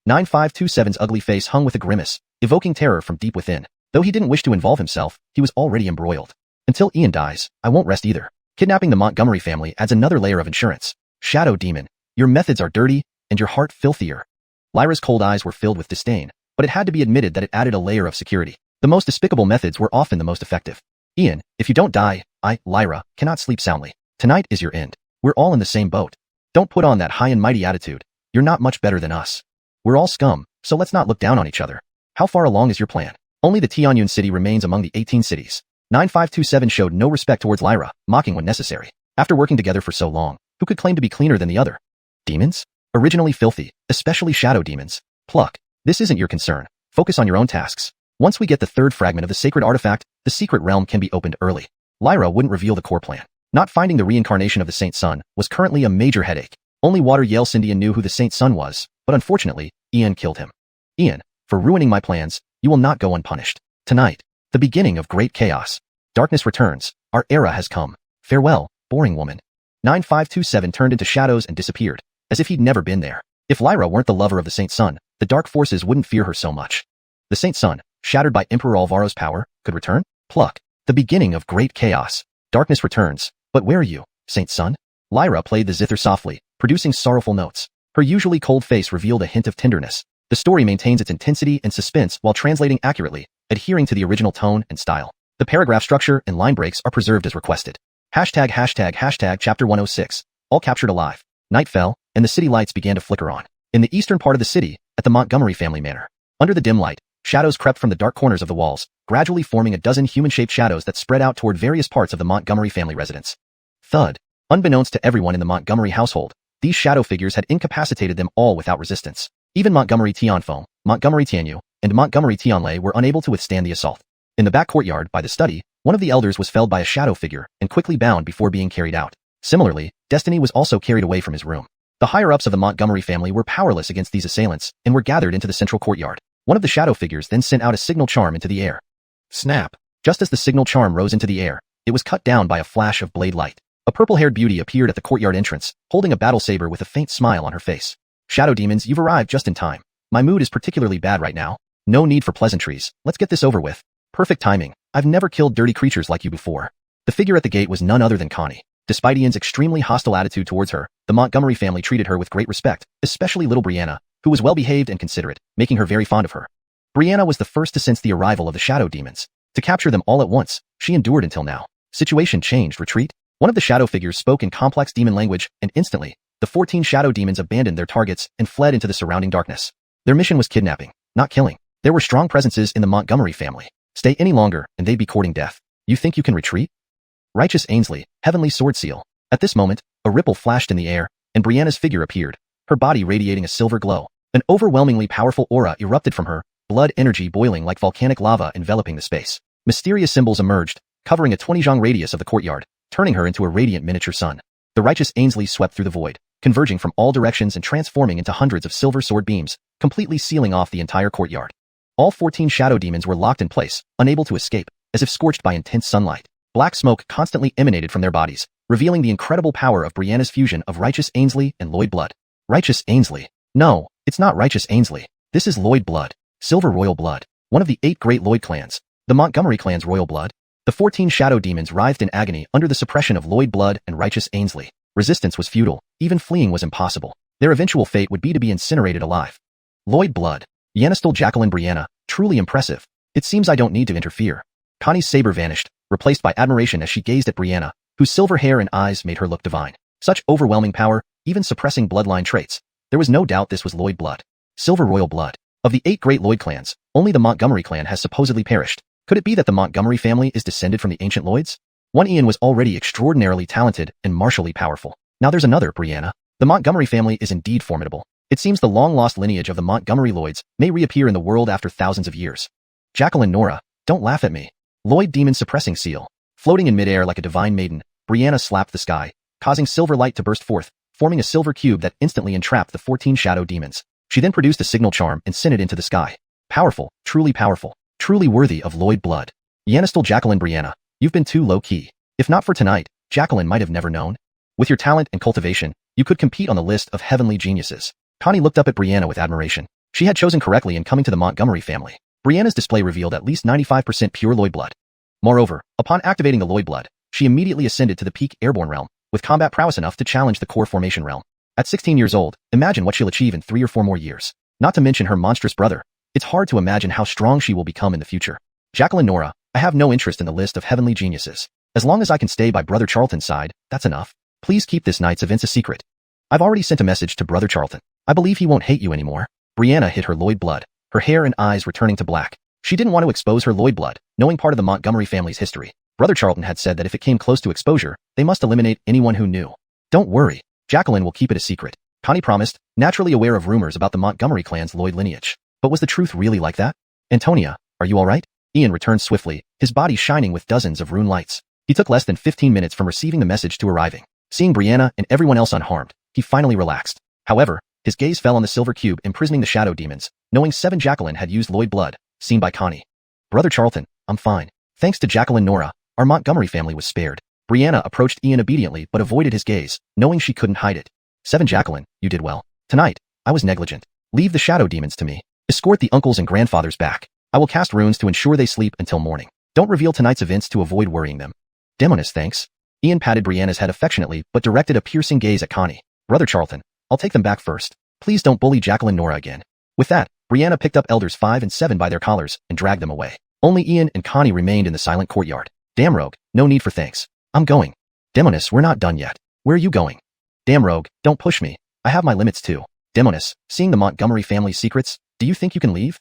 9527's ugly face hung with a grimace, evoking terror from deep within. Though he didn't wish to involve himself, he was already embroiled. Until Ian dies, I won't rest either. Kidnapping the Montgomery family adds another layer of insurance. Shadow demon, your methods are dirty, and your heart filthier. Lyra's cold eyes were filled with disdain, but it had to be admitted that it added a layer of security. The most despicable methods were often the most effective. Ian, if you don't die, Lyra, cannot sleep soundly. Tonight is your end. We're all in the same boat. Don't put on that high and mighty attitude. You're not much better than us. We're all scum, so let's not look down on each other. How far along is your plan? Only the Tianyun city remains among the 18 cities. 9527 showed no respect towards Lyra, mocking when necessary. After working together for so long, who could claim to be cleaner than the other? Demons? Originally filthy, especially shadow demons. Pluck. This isn't your concern. Focus on your own tasks. Once we get the third fragment of the sacred artifact, the secret realm can be opened early. Lyra wouldn't reveal the core plan. Not finding the reincarnation of the Saint Sun was currently a major headache. Only Water Yale Cindian knew who the Saint Sun was, but unfortunately, Ian killed him. Ian, for ruining my plans, you will not go unpunished. Tonight, the beginning of great chaos. Darkness returns. Our era has come. Farewell, boring woman. 9527 turned into shadows and disappeared, as if he'd never been there. If Lyra weren't the lover of the Saint Sun, the dark forces wouldn't fear her so much. The Saint Sun, shattered by Emperor Alvaro's power, could return? Pluck. The beginning of great chaos. Darkness returns. But where are you, Saint Sun? Lyra played the zither softly, producing sorrowful notes. Her usually cold face revealed a hint of tenderness. The story maintains its intensity and suspense while translating accurately, adhering to the original tone and style. The paragraph structure and line breaks are preserved as requested. ##### Chapter 106. All captured alive. Night fell, and the city lights began to flicker on. In the eastern part of the city, at the Montgomery family manor. Under the dim light, shadows crept from the dark corners of the walls, gradually forming a dozen human-shaped shadows that spread out toward various parts of the Montgomery family residence. Thud. Unbeknownst to everyone in the Montgomery household, these shadow figures had incapacitated them all without resistance. Even Montgomery Tianfeng, Montgomery Tianyu, and Montgomery Tianlei were unable to withstand the assault. In the back courtyard by the study, one of the elders was felled by a shadow figure and quickly bound before being carried out. Similarly, Destiny was also carried away from his room. The higher-ups of the Montgomery family were powerless against these assailants and were gathered into the central courtyard. One of the shadow figures then sent out a signal charm into the air. Snap! Just as the signal charm rose into the air, it was cut down by a flash of blade light. A purple-haired beauty appeared at the courtyard entrance, holding a battle saber with a faint smile on her face. Shadow demons, you've arrived just in time. My mood is particularly bad right now. No need for pleasantries, let's get this over with. Perfect timing. I've never killed dirty creatures like you before. The figure at the gate was none other than Connie. Despite Ian's extremely hostile attitude towards her, the Montgomery family treated her with great respect, especially little Brianna, who was well-behaved and considerate, making her very fond of her. Brianna was the first to sense the arrival of the shadow demons. To capture them all at once, she endured until now. Situation changed. Retreat? One of the shadow figures spoke in complex demon language, and instantly, the 14 shadow demons abandoned their targets and fled into the surrounding darkness. Their mission was kidnapping, not killing. There were strong presences in the Montgomery family. Stay any longer, and they'd be courting death. You think you can retreat? Righteous Ainsley, Heavenly Sword Seal. At this moment, a ripple flashed in the air, and Brianna's figure appeared, her body radiating a silver glow. An overwhelmingly powerful aura erupted from her, blood energy boiling like volcanic lava enveloping the space. Mysterious symbols emerged, covering a 20-zhang radius of the courtyard, turning her into a radiant miniature sun. The righteous Ainsley swept through the void, converging from all directions and transforming into hundreds of silver sword beams, completely sealing off the entire courtyard. All 14 shadow demons were locked in place, unable to escape, as if scorched by intense sunlight. Black smoke constantly emanated from their bodies, revealing the incredible power of Brianna's fusion of Righteous Ainsley and Lloyd Blood. Righteous Ainsley. No, it's not Righteous Ainsley. This is Lloyd Blood. Silver Royal Blood. One of the 8 great Lloyd clans. The Montgomery clan's royal blood. The 14 shadow demons writhed in agony under the suppression of Lloyd Blood and Righteous Ainsley. Resistance was futile, even fleeing was impossible. Their eventual fate would be to be incinerated alive. Lloyd Blood. Yanistel Jacqueline Brianna. Truly impressive. It seems I don't need to interfere. Connie's saber vanished, replaced by admiration as she gazed at Brianna, whose silver hair and eyes made her look divine. Such overwhelming power, even suppressing bloodline traits. There was no doubt this was Lloyd blood. Silver royal blood. Of the 8 great Lloyd clans, only the Montgomery clan has supposedly perished. Could it be that the Montgomery family is descended from the ancient Lloyds? One Ian was already extraordinarily talented and martially powerful. Now there's another, Brianna. The Montgomery family is indeed formidable. It seems the long-lost lineage of the Montgomery Lloyds may reappear in the world after thousands of years. Jacqueline Nora, don't laugh at me. Lloyd demon suppressing seal. Floating in midair like a divine maiden, Brianna slapped the sky, causing silver light to burst forth, forming a silver cube that instantly entrapped the 14 shadow demons. She then produced a signal charm and sent it into the sky. Powerful, truly worthy of Lloyd blood. Yanistal Jacqueline Brianna, you've been too low-key. If not for tonight, Jacqueline might have never known. With your talent and cultivation, you could compete on the list of heavenly geniuses. Connie looked up at Brianna with admiration. She had chosen correctly in coming to the Montgomery family. Brianna's display revealed at least 95% pure Lloyd blood. Moreover, upon activating the Lloyd blood, she immediately ascended to the peak airborne realm, with combat prowess enough to challenge the core formation realm. At 16 years old, imagine what she'll achieve in 3 or 4 more years. Not to mention her monstrous brother. It's hard to imagine how strong she will become in the future. Jacqueline Nora, I have no interest in the list of heavenly geniuses. As long as I can stay by Brother Charlton's side, that's enough. Please keep this night's events a secret. I've already sent a message to Brother Charlton. I believe he won't hate you anymore. Brianna hid her Lloyd blood, her hair and eyes returning to black. She didn't want to expose her Lloyd blood, knowing part of the Montgomery family's history. Brother Charlton had said that if it came close to exposure, they must eliminate anyone who knew. Don't worry, Jacqueline will keep it a secret. Connie promised, naturally aware of rumors about the Montgomery clan's Lloyd lineage. But was the truth really like that? Antonia, are you alright? Ian returned swiftly, his body shining with dozens of rune lights. He took less than 15 minutes from receiving the message to arriving. Seeing Brianna and everyone else unharmed, he finally relaxed. However, his gaze fell on the silver cube imprisoning the shadow demons, knowing 7 Jacqueline had used Lloyd blood, seen by Connie. Brother Charlton, I'm fine. Thanks to Jacqueline Nora, our Montgomery family was spared. Brianna approached Ian obediently but avoided his gaze, knowing she couldn't hide it. 7 Jacqueline, you did well. Tonight, I was negligent. Leave the shadow demons to me. Escort the uncles and grandfathers back. I will cast runes to ensure they sleep until morning. Don't reveal tonight's events to avoid worrying them. Demoness, thanks. Ian patted Brianna's head affectionately but directed a piercing gaze at Connie. Brother Charlton, I'll take them back first. Please don't bully Jacqueline Nora again. With that, Brianna picked up Elders 5 and 7 by their collars and dragged them away. Only Ian and Connie remained in the silent courtyard. Damn rogue, no need for thanks. I'm going. Demoness, we're not done yet. Where are you going? Damn rogue, don't push me. I have my limits too. Demoness, seeing the Montgomery family's secrets, do you think you can leave?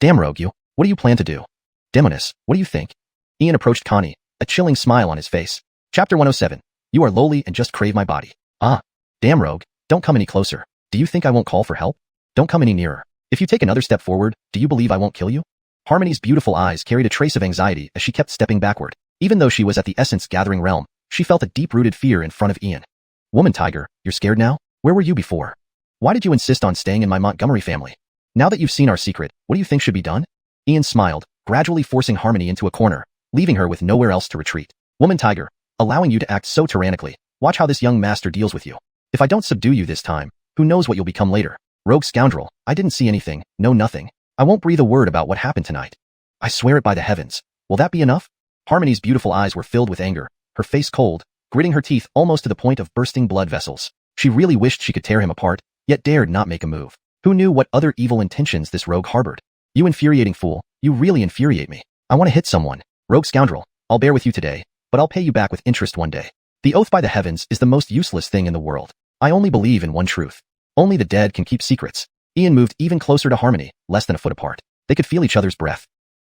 Damn rogue you, what do you plan to do? Demoness, what do you think? Ian approached Connie, a chilling smile on his face. Chapter 107. You are lowly and just crave my body. Ah. Damn rogue, don't come any closer. Do you think I won't call for help? Don't come any nearer. If you take another step forward, do you believe I won't kill you? Harmony's beautiful eyes carried a trace of anxiety as she kept stepping backward. Even though she was at the essence-gathering realm, she felt a deep-rooted fear in front of Ian. Woman tiger, you're scared now? Where were you before? Why did you insist on staying in my Montgomery family? Now that you've seen our secret, what do you think should be done? Ian smiled, gradually forcing Harmony into a corner, leaving her with nowhere else to retreat. Woman tiger, allowing you to act so tyrannically, watch how this young master deals with you. If I don't subdue you this time, who knows what you'll become later. Rogue scoundrel, I didn't see anything, no nothing. I won't breathe a word about what happened tonight. I swear it by the heavens. Will that be enough? Harmony's beautiful eyes were filled with anger, her face cold, gritting her teeth almost to the point of bursting blood vessels. She really wished she could tear him apart, yet dared not make a move. Who knew what other evil intentions this rogue harbored? You infuriating fool, you really infuriate me. I want to hit someone. Rogue scoundrel, I'll bear with you today, but I'll pay you back with interest one day. The oath by the heavens is the most useless thing in the world. I only believe in one truth. Only the dead can keep secrets. Ian moved even closer to Harmony, less than a foot apart. They could feel each other's breath.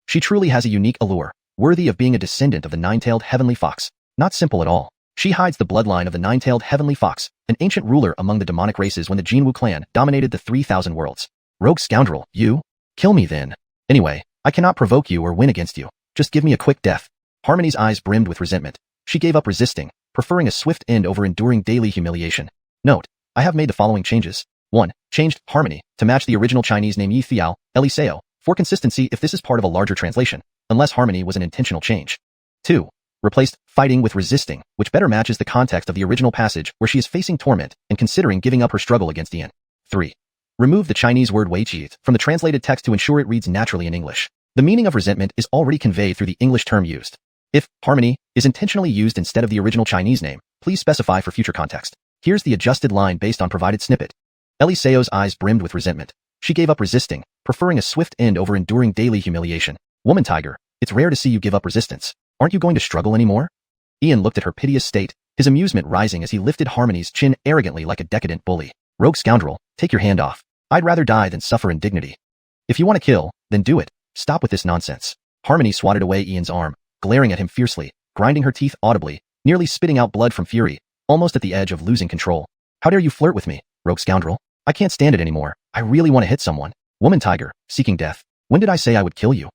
She truly has a unique allure, worthy of being a descendant of the nine-tailed heavenly fox. Not simple at all. She hides the bloodline of the nine-tailed heavenly fox, an ancient ruler among the demonic races when the Jinwu clan dominated the 3,000 worlds. Rogue scoundrel, you? Kill me then. Anyway, I cannot provoke you or win against you. Just give me a quick death. Harmony's eyes brimmed with resentment. She gave up resisting, preferring a swift end over enduring daily humiliation. Note, I have made the following changes. 1. Changed Harmony to match the original Chinese name Yi Thiao, Eliseo, for consistency if this is part of a larger translation, unless Harmony was an intentional change. 2. Replaced fighting with resisting, which better matches the context of the original passage where she is facing torment and considering giving up her struggle against Ian. 3. Remove the Chinese word weiqi from the translated text to ensure it reads naturally in English. The meaning of resentment is already conveyed through the English term used. If Harmony is intentionally used instead of the original Chinese name, please specify for future context. Here's the adjusted line based on provided snippet. Eliseo's eyes brimmed with resentment. She gave up resisting, preferring a swift end over enduring daily humiliation. Woman tiger, it's rare to see you give up resistance. Aren't you going to struggle anymore? Ian looked at her piteous state, his amusement rising as he lifted Harmony's chin arrogantly like a decadent bully. Rogue scoundrel, take your hand off. I'd rather die than suffer indignity. If you want to kill, then do it. Stop with this nonsense. Harmony swatted away Ian's arm, glaring at him fiercely, grinding her teeth audibly, nearly spitting out blood from fury, almost at the edge of losing control. How dare you flirt with me, rogue scoundrel? I can't stand it anymore. I really want to hit someone. Woman tiger, seeking death. When did I say I would kill you?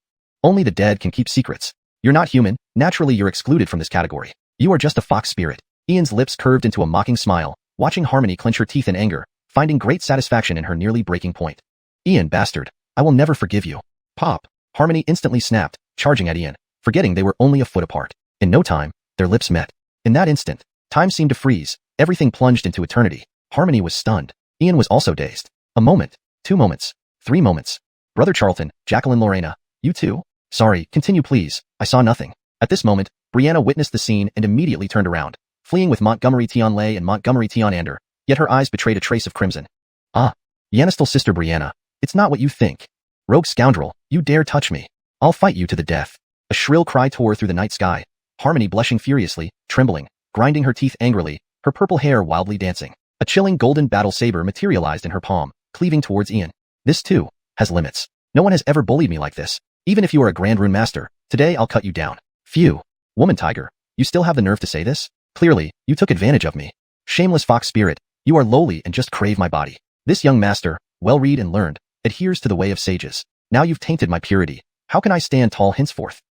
Only the dead can keep secrets. You're not human, naturally you're excluded from this category. You are just a fox spirit. Ian's lips curved into a mocking smile, watching Harmony clench her teeth in anger, finding great satisfaction in her nearly breaking point. Ian, bastard. I will never forgive you. Pop. Harmony instantly snapped, charging at Ian, forgetting they were only a foot apart. In no time, their lips met. In that instant, time seemed to freeze, everything plunged into eternity. Harmony was stunned. Ian was also dazed. A moment, 2 moments, 3 moments. Brother Charlton, Jacqueline Lorena, you too? Sorry, continue please, I saw nothing. At this moment, Brianna witnessed the scene and immediately turned around, fleeing with Montgomery Tianlei and Montgomery Tianander, yet her eyes betrayed a trace of crimson. Ah, Yanistel's sister Brianna, it's not what you think. Rogue scoundrel, you dare touch me. I'll fight you to the death. A shrill cry tore through the night sky, Harmony blushing furiously, trembling, grinding her teeth angrily, her purple hair wildly dancing. A chilling golden battle saber materialized in her palm, cleaving towards Ian. This too has limits. No one has ever bullied me like this. Even if you are a grand rune master, today I'll cut you down. Phew. Woman tiger, you still have the nerve to say this? Clearly, you took advantage of me. Shameless fox spirit, you are lowly and just crave my body. This young master, well-read and learned, adheres to the way of sages. Now you've tainted my purity. How can I stand tall henceforth?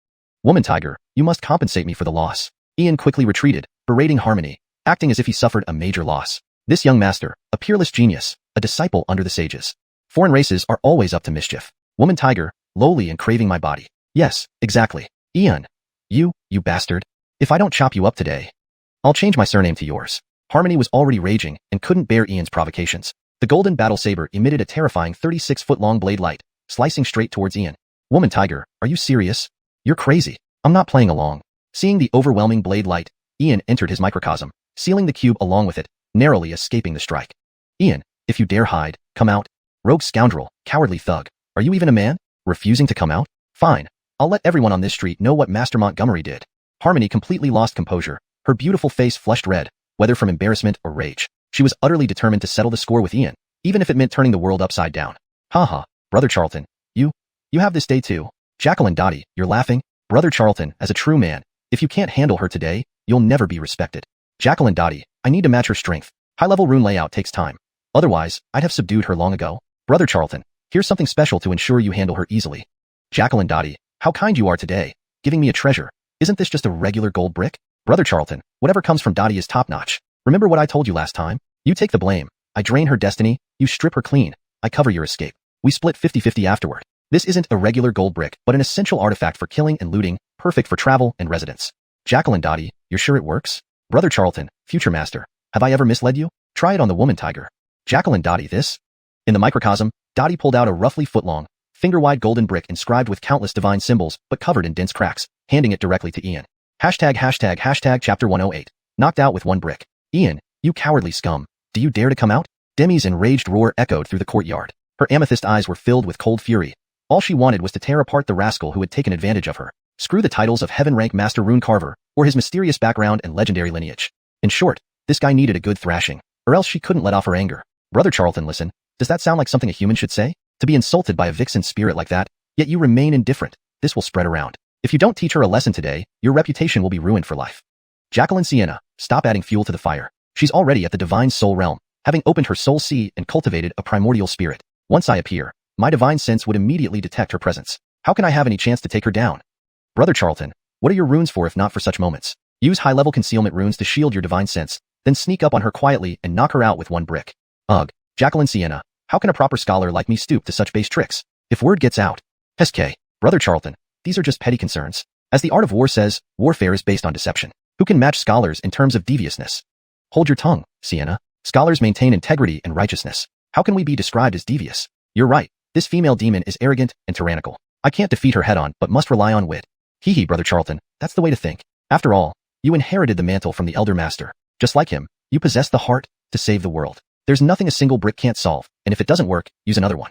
Woman tiger, you must compensate me for the loss. Ian quickly retreated, berating Harmony, acting as if he suffered a major loss. This young master, a peerless genius, a disciple under the sages. Foreign races are always up to mischief. Woman tiger, lowly and craving my body. Yes, exactly. Ian. You bastard. If I don't chop you up today, I'll change my surname to yours. Harmony was already raging and couldn't bear Ian's provocations. The golden battle saber emitted a terrifying 36-foot-long blade light, slicing straight towards Ian. Woman tiger, are you serious? You're crazy. I'm not playing along. Seeing the overwhelming blade light, Ian entered his microcosm, sealing the cube along with it, narrowly escaping the strike. Ian, if you dare hide, come out. Rogue scoundrel, cowardly thug. Are you even a man? Refusing to come out? Fine. I'll let everyone on this street know what Master Montgomery did. Harmony completely lost composure, her beautiful face flushed red, whether from embarrassment or rage. She was utterly determined to settle the score with Ian, even if it meant turning the world upside down. Haha, Brother Charlton, you have this day too. Jacqueline Dottie, you're laughing? Brother Charlton, as a true man, if you can't handle her today, you'll never be respected. Jacqueline Dottie, I need to match her strength. High-level rune layout takes time. Otherwise, I'd have subdued her long ago. Brother Charlton, here's something special to ensure you handle her easily. Jacqueline Dottie, how kind you are today, giving me a treasure. Isn't this just a regular gold brick? Brother Charlton, whatever comes from Dottie is top-notch. Remember what I told you last time? You take the blame. I drain her destiny, you strip her clean. I cover your escape. We split 50-50 afterward. This isn't a regular gold brick, but an essential artifact for killing and looting, perfect for travel and residence. Jacqueline Dottie, you're sure it works? Brother Charlton, future master, have I ever misled you? Try it on the woman tiger. Jacqueline Dottie, this? In the microcosm, Dottie pulled out a roughly foot-long, finger-wide golden brick inscribed with countless divine symbols, but covered in dense cracks, handing it directly to Ian. ##### chapter 108. Knocked out with one brick. Ian, you cowardly scum. Do you dare to come out? Demi's enraged roar echoed through the courtyard. Her amethyst eyes were filled with cold fury. All she wanted was to tear apart the rascal who had taken advantage of her. Screw the titles of heaven-rank master rune carver, or his mysterious background and legendary lineage. In short, this guy needed a good thrashing, or else she couldn't let off her anger. Brother Charlton, listen, does that sound like something a human should say? To be insulted by a vixen spirit like that, yet you remain indifferent. This will spread around. If you don't teach her a lesson today, your reputation will be ruined for life. Jacqueline Sienna, stop adding fuel to the fire. She's already at the divine soul realm, having opened her soul sea and cultivated a primordial spirit. Once I appear, my divine sense would immediately detect her presence. How can I have any chance to take her down? Brother Charlton, what are your runes for if not for such moments? Use high-level concealment runes to shield your divine sense, then sneak up on her quietly and knock her out with one brick. Ugh, Jacqueline Sienna, how can a proper scholar like me stoop to such base tricks? If word gets out. SK, Brother Charlton, these are just petty concerns. As the art of war says, warfare is based on deception. Who can match scholars in terms of deviousness? Hold your tongue, Sienna. Scholars maintain integrity and righteousness. How can we be described as devious? You're right. This female demon is arrogant and tyrannical. I can't defeat her head-on, but must rely on wit. Hee hee, Brother Charlton, that's the way to think. After all, you inherited the mantle from the Elder Master. Just like him, you possess the heart to save the world. There's nothing a single brick can't solve, and if it doesn't work, use another one.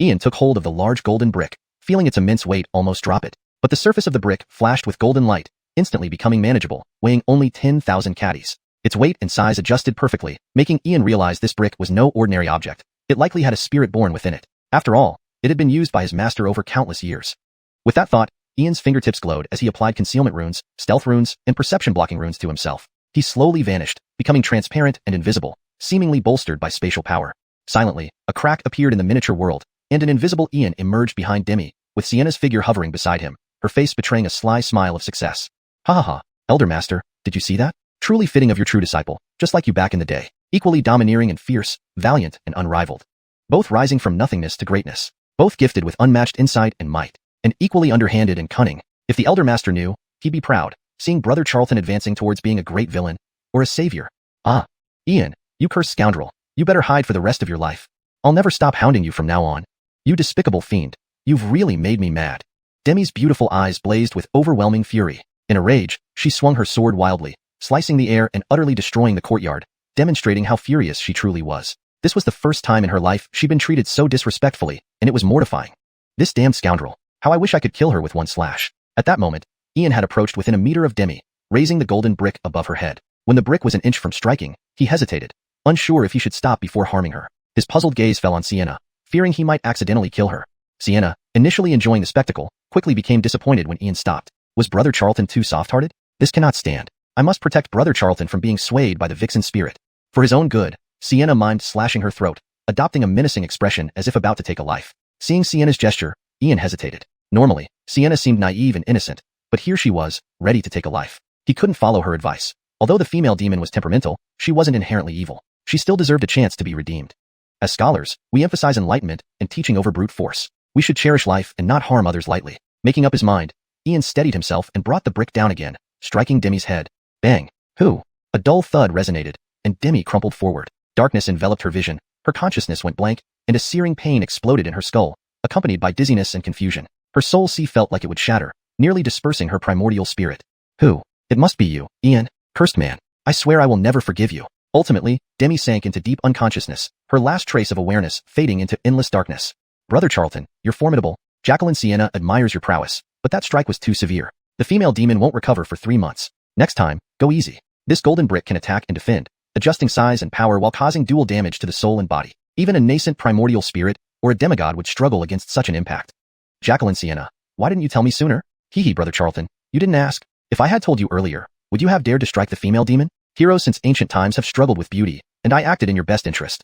Ian took hold of the large golden brick, feeling its immense weight almost drop it. But the surface of the brick flashed with golden light, instantly becoming manageable, weighing only 10,000 caddies. Its weight and size adjusted perfectly, making Ian realize this brick was no ordinary object. It likely had a spirit born within it. After all, it had been used by his master over countless years. With that thought, Ian's fingertips glowed as he applied concealment runes, stealth runes, and perception-blocking runes to himself. He slowly vanished, becoming transparent and invisible, seemingly bolstered by spatial power. Silently, a crack appeared in the miniature world, and an invisible Ian emerged behind Demi, with Sienna's figure hovering beside him, her face betraying a sly smile of success. Ha ha ha, Elder Master, did you see that? Truly fitting of your true disciple, just like you back in the day. Equally domineering and fierce, valiant and unrivaled. Both rising from nothingness to greatness. Both gifted with unmatched insight and might. And equally underhanded and cunning. If the Elder Master knew, he'd be proud, seeing Brother Charlton advancing towards being a great villain, or a savior. Ah, Ian, you cursed scoundrel, you better hide for the rest of your life. I'll never stop hounding you from now on. You despicable fiend, you've really made me mad. Demi's beautiful eyes blazed with overwhelming fury. In a rage, she swung her sword wildly, slicing the air and utterly destroying the courtyard, demonstrating how furious she truly was. This was the first time in her life she'd been treated so disrespectfully, and it was mortifying. This damned scoundrel, how I wish I could kill her with one slash. At that moment, Ian had approached within a meter of Demi, raising the golden brick above her head. When the brick was an inch from striking, he hesitated, unsure if he should stop before harming her. His puzzled gaze fell on Sienna, fearing he might accidentally kill her. Sienna, initially enjoying the spectacle, quickly became disappointed when Ian stopped. Was Brother Charlton too soft-hearted? This cannot stand. I must protect Brother Charlton from being swayed by the vixen spirit. For his own good, Sienna mimed slashing her throat, adopting a menacing expression as if about to take a life. Seeing Sienna's gesture, Ian hesitated. Normally, Sienna seemed naive and innocent, but here she was, ready to take a life. He couldn't follow her advice. Although the female demon was temperamental, she wasn't inherently evil. She still deserved a chance to be redeemed. As scholars, we emphasize enlightenment and teaching over brute force. We should cherish life and not harm others lightly. Making up his mind, Ian steadied himself and brought the brick down again, striking Demi's head. Bang! Who? A dull thud resonated, and Demi crumpled forward. Darkness enveloped her vision, her consciousness went blank, and a searing pain exploded in her skull, accompanied by dizziness and confusion. Her soul felt like it would shatter, nearly dispersing her primordial spirit. Who? It must be you, Ian. Cursed man. I swear I will never forgive you. Ultimately, Demi sank into deep unconsciousness, her last trace of awareness fading into endless darkness. Brother Charlton, you're formidable. Jacqueline Sienna admires your prowess, but that strike was too severe. The female demon won't recover for 3 months. Next time, go easy. This golden brick can attack and defend, adjusting size and power while causing dual damage to the soul and body. Even a nascent primordial spirit or a demigod would struggle against such an impact. Jacqueline Sienna, why didn't you tell me sooner? Hee Brother Charlton, you didn't ask. If I had told you earlier, would you have dared to strike the female demon? Heroes since ancient times have struggled with beauty, and I acted in your best interest.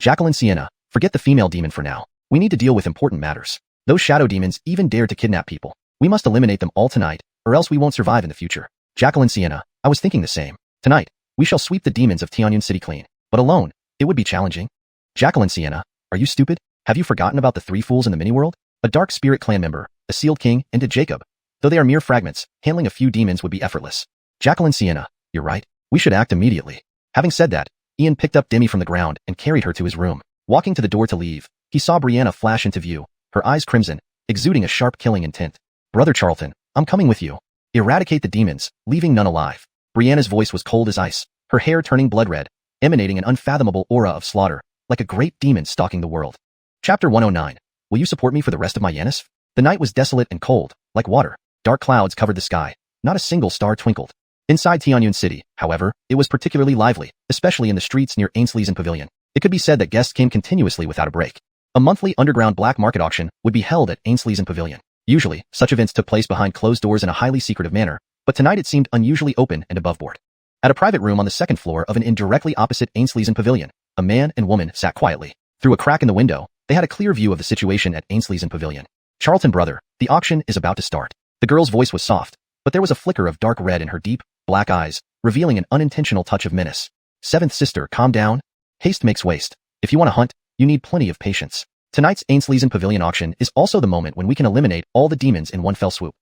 Jacqueline Sienna, forget the female demon for now. We need to deal with important matters. Those shadow demons even dared to kidnap people. We must eliminate them all tonight, or else we won't survive in the future. Jacqueline Sienna, I was thinking the same. Tonight, we shall sweep the demons of Tianyun City clean. But alone, it would be challenging. Jacqueline Sienna, are you stupid? Have you forgotten about the 3 fools in the mini-world? A dark spirit clan member, a sealed king, and a Jacob. Though they are mere fragments, handling a few demons would be effortless. Jacqueline Sienna, you're right. We should act immediately. Having said that, Ian picked up Demi from the ground and carried her to his room. Walking to the door to leave, he saw Brianna flash into view, her eyes crimson, exuding a sharp killing intent. Brother Charlton, I'm coming with you. Eradicate the demons, leaving none alive. Brianna's voice was cold as ice, her hair turning blood red, emanating an unfathomable aura of slaughter, like a great demon stalking the world. Chapter 109. Will you support me for the rest of my Yanis? The night was desolate and cold, like water. Dark clouds covered the sky. Not a single star twinkled. Inside Tianyun City, however, it was particularly lively, especially in the streets near Ainsley's Pavilion. It could be said that guests came continuously without a break. A monthly underground black market auction would be held at Ainsley's Pavilion. Usually, such events took place behind closed doors in a highly secretive manner, but tonight it seemed unusually open and above board. At a private room on the second floor of an inn directly opposite Ainsley's Pavilion, a man and woman sat quietly. Through a crack in the window, they had a clear view of the situation at Ainsley's Pavilion. Charlton brother, the auction is about to start. The girl's voice was soft, but there was a flicker of dark red in her deep, black eyes, revealing an unintentional touch of menace. Seventh sister, calm down. Haste makes waste. If you want to hunt, you need plenty of patience. Tonight's Ainsley's Pavilion auction is also the moment when we can eliminate all the demons in one fell swoop.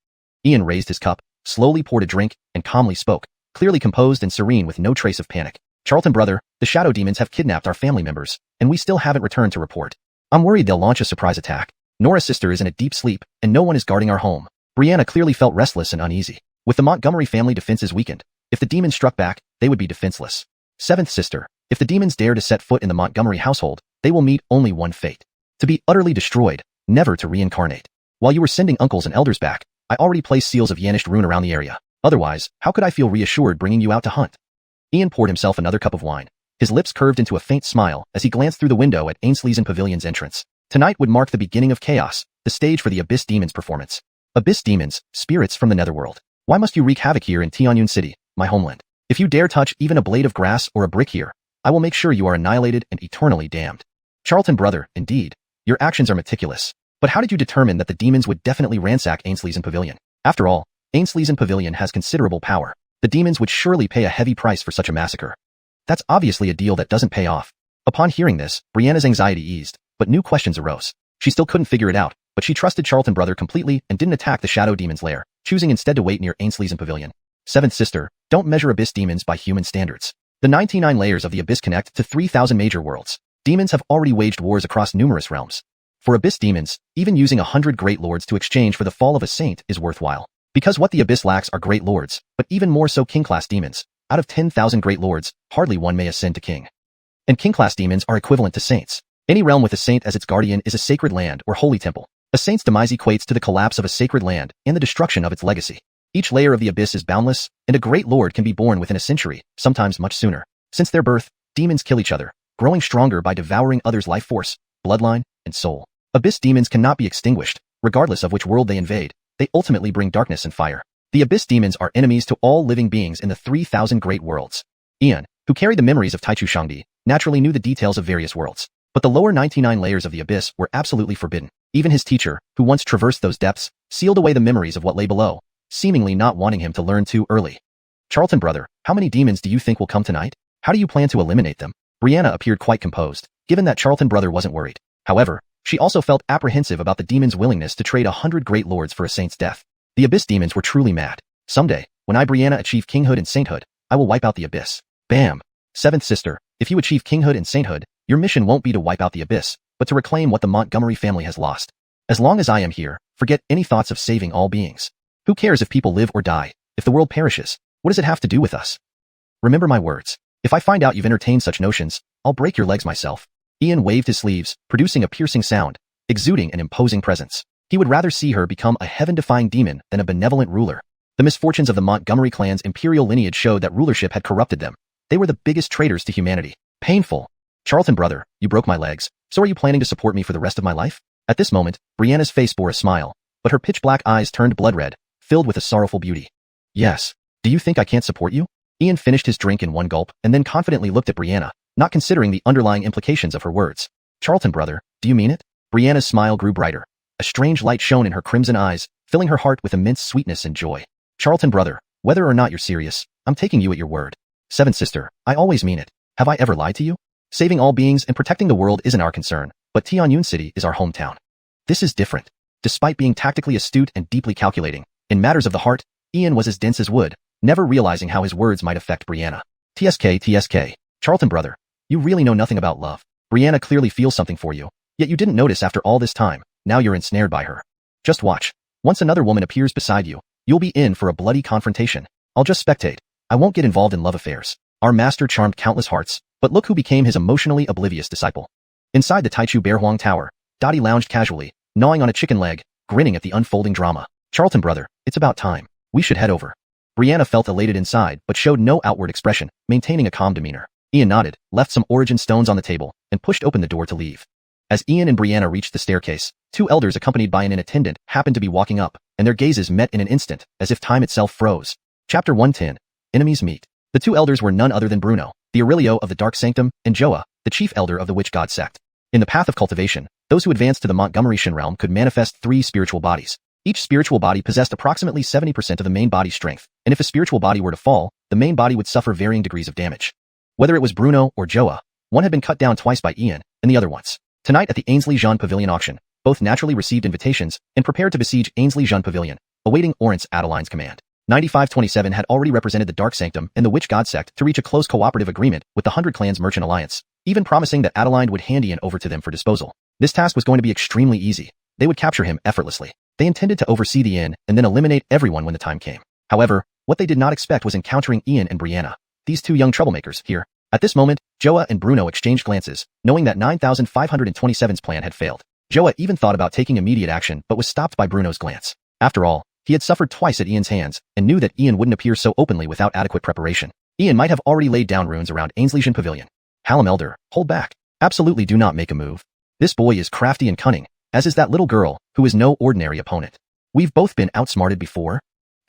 Ian raised his cup, slowly poured a drink, and calmly spoke, clearly composed and serene with no trace of panic. Charlton brother, the shadow demons have kidnapped our family members, and we still haven't returned to report. I'm worried they'll launch a surprise attack. Nora's sister is in a deep sleep, and no one is guarding our home. Brianna clearly felt restless and uneasy. With the Montgomery family defenses weakened, if the demons struck back, they would be defenseless. Seventh sister, if the demons dare to set foot in the Montgomery household, they will meet only one fate. To be utterly destroyed, never to reincarnate. While you were sending uncles and elders back, I already placed seals of Yanished rune around the area. Otherwise, how could I feel reassured bringing you out to hunt? Ian poured himself another cup of wine. His lips curved into a faint smile as he glanced through the window at Xiuxian Pavilion's entrance. Tonight would mark the beginning of chaos, the stage for the Abyss Demons performance. Abyss Demons, spirits from the Netherworld. Why must you wreak havoc here in Tianyun City, my homeland? If you dare touch even a blade of grass or a brick here, I will make sure you are annihilated and eternally damned. Charlton brother, indeed. Your actions are meticulous. But how did you determine that the demons would definitely ransack Xiuxian Pavilion? After all, Xiuxian Pavilion has considerable power. The demons would surely pay a heavy price for such a massacre. That's obviously a deal that doesn't pay off. Upon hearing this, Brianna's anxiety eased, but new questions arose. She still couldn't figure it out, but she trusted Charlton brother completely and didn't attack the Shadow Demon's lair, choosing instead to wait near Xiuxian Pavilion. Seventh sister, don't measure Abyss Demons by human standards. The 99 layers of the Abyss connect to 3,000 major worlds. Demons have already waged wars across numerous realms. For Abyss Demons, even using 100 Great Lords to exchange for the fall of a saint is worthwhile. Because what the Abyss lacks are Great Lords, but even more so King-class demons. Out of 10,000 Great Lords, hardly one may ascend to King. And King-class demons are equivalent to saints. Any realm with a saint as its guardian is a sacred land or holy temple. A saint's demise equates to the collapse of a sacred land and the destruction of its legacy. Each layer of the Abyss is boundless, and a Great Lord can be born within a century, sometimes much sooner. Since their birth, demons kill each other, growing stronger by devouring others' life force, bloodline, and soul. Abyss demons cannot be extinguished, regardless of which world they invade. They ultimately bring darkness and fire. The Abyss Demons are enemies to all living beings in the 3,000 Great Worlds. Ian, who carried the memories of Taichu Shangdi, naturally knew the details of various worlds. But the lower 99 layers of the Abyss were absolutely forbidden. Even his teacher, who once traversed those depths, sealed away the memories of what lay below, seemingly not wanting him to learn too early. Charlton brother, how many demons do you think will come tonight? How do you plan to eliminate them? Brianna appeared quite composed, given that Charlton brother wasn't worried. However, she also felt apprehensive about the demons' willingness to trade 100 Great Lords for a saint's death. The Abyss Demons were truly mad. Someday, when I Brianna achieve kinghood and sainthood, I will wipe out the Abyss. Bam! Seventh sister, if you achieve kinghood and sainthood, your mission won't be to wipe out the Abyss, but to reclaim what the Montgomery family has lost. As long as I am here, forget any thoughts of saving all beings. Who cares if people live or die? If the world perishes, what does it have to do with us? Remember my words. If I find out you've entertained such notions, I'll break your legs myself. Ian waved his sleeves, producing a piercing sound, exuding an imposing presence. He would rather see her become a heaven-defying demon than a benevolent ruler. The misfortunes of the Montgomery clan's imperial lineage showed that rulership had corrupted them. They were the biggest traitors to humanity. Painful. Charlton brother, you broke my legs, so are you planning to support me for the rest of my life? At this moment, Brianna's face bore a smile, but her pitch-black eyes turned blood-red, filled with a sorrowful beauty. Yes. Do you think I can't support you? Ian finished his drink in one gulp and then confidently looked at Brianna, not considering the underlying implications of her words. Charlton brother, do you mean it? Brianna's smile grew brighter. A strange light shone in her crimson eyes, filling her heart with immense sweetness and joy. Charlton brother, whether or not you're serious, I'm taking you at your word. Seventh sister, I always mean it. Have I ever lied to you? Saving all beings and protecting the world isn't our concern, but Tianyun City is our hometown. This is different. Despite being tactically astute and deeply calculating, in matters of the heart, Ian was as dense as wood, never realizing how his words might affect Brianna. TSK. Charlton brother, you really know nothing about love. Brianna clearly feels something for you, yet you didn't notice after all this time. Now you're ensnared by her. Just watch. Once another woman appears beside you, you'll be in for a bloody confrontation. I'll just spectate. I won't get involved in love affairs. Our master charmed countless hearts, but look who became his emotionally oblivious disciple. Inside the Taichu Bearhuang Tower, Dottie lounged casually, gnawing on a chicken leg, grinning at the unfolding drama. Charlton brother, it's about time. We should head over. Brianna felt elated inside, but showed no outward expression, maintaining a calm demeanor. Ian nodded, left some origin stones on the table, and pushed open the door to leave. As Ian and Brianna reached the staircase, two elders accompanied by an attendant happened to be walking up, and their gazes met in an instant, as if time itself froze. Chapter 110. Enemies Meet. The two elders were none other than Bruno, the Aurelio of the Dark Sanctum, and Joa, the chief elder of the Witch God sect. In the path of cultivation, those who advanced to the Montgomery Shen realm could manifest 3 spiritual bodies. Each spiritual body possessed approximately 70% of the main body's strength, and if a spiritual body were to fall, the main body would suffer varying degrees of damage. Whether it was Bruno or Joa, one had been cut down twice by Ian, and the other once. Tonight at the Ainsley Jean Pavilion auction, both naturally received invitations and prepared to besiege Ainsley Jean Pavilion, awaiting Orance Adeline's command. 9527 had already represented the Dark Sanctum and the Witch God sect to reach a close cooperative agreement with the 100 Clans Merchant Alliance, even promising that Adeline would hand Ian over to them for disposal. This task was going to be extremely easy. They would capture him effortlessly. They intended to oversee the inn and then eliminate everyone when the time came. However, what they did not expect was encountering Ian and Brianna, these two young troublemakers here. At this moment, Joa and Bruno exchanged glances, knowing that 9527's plan had failed. Joa even thought about taking immediate action but was stopped by Bruno's glance. After all, he had suffered twice at Ian's hands and knew that Ian wouldn't appear so openly without adequate preparation. Ian might have already laid down runes around Xiuxian Pavilion. Hallam Elder, hold back. Absolutely do not make a move. This boy is crafty and cunning, as is that little girl, who is no ordinary opponent. We've both been outsmarted before.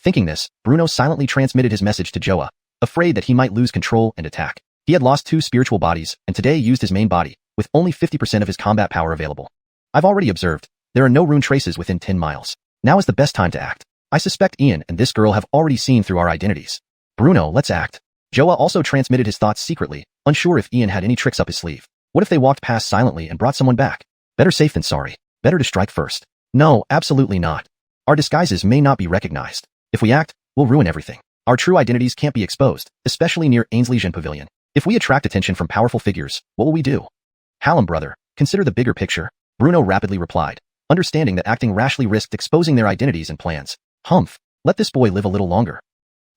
Thinking this, Bruno silently transmitted his message to Joa, afraid that he might lose control and attack. He had lost 2 spiritual bodies and today used his main body, with only 50% of his combat power available. I've already observed, there are no rune traces within 10 miles. Now is the best time to act. I suspect Ian and this girl have already seen through our identities. Bruno, let's act. Joa also transmitted his thoughts secretly, unsure if Ian had any tricks up his sleeve. What if they walked past silently and brought someone back? Better safe than sorry. Better to strike first. No, absolutely not. Our disguises may not be recognized. If we act, we'll ruin everything. Our true identities can't be exposed, especially near Xiuxian Pavilion. If we attract attention from powerful figures, what will we do? Hallam brother, consider the bigger picture. Bruno rapidly replied, understanding that acting rashly risked exposing their identities and plans. Humph, let this boy live a little longer.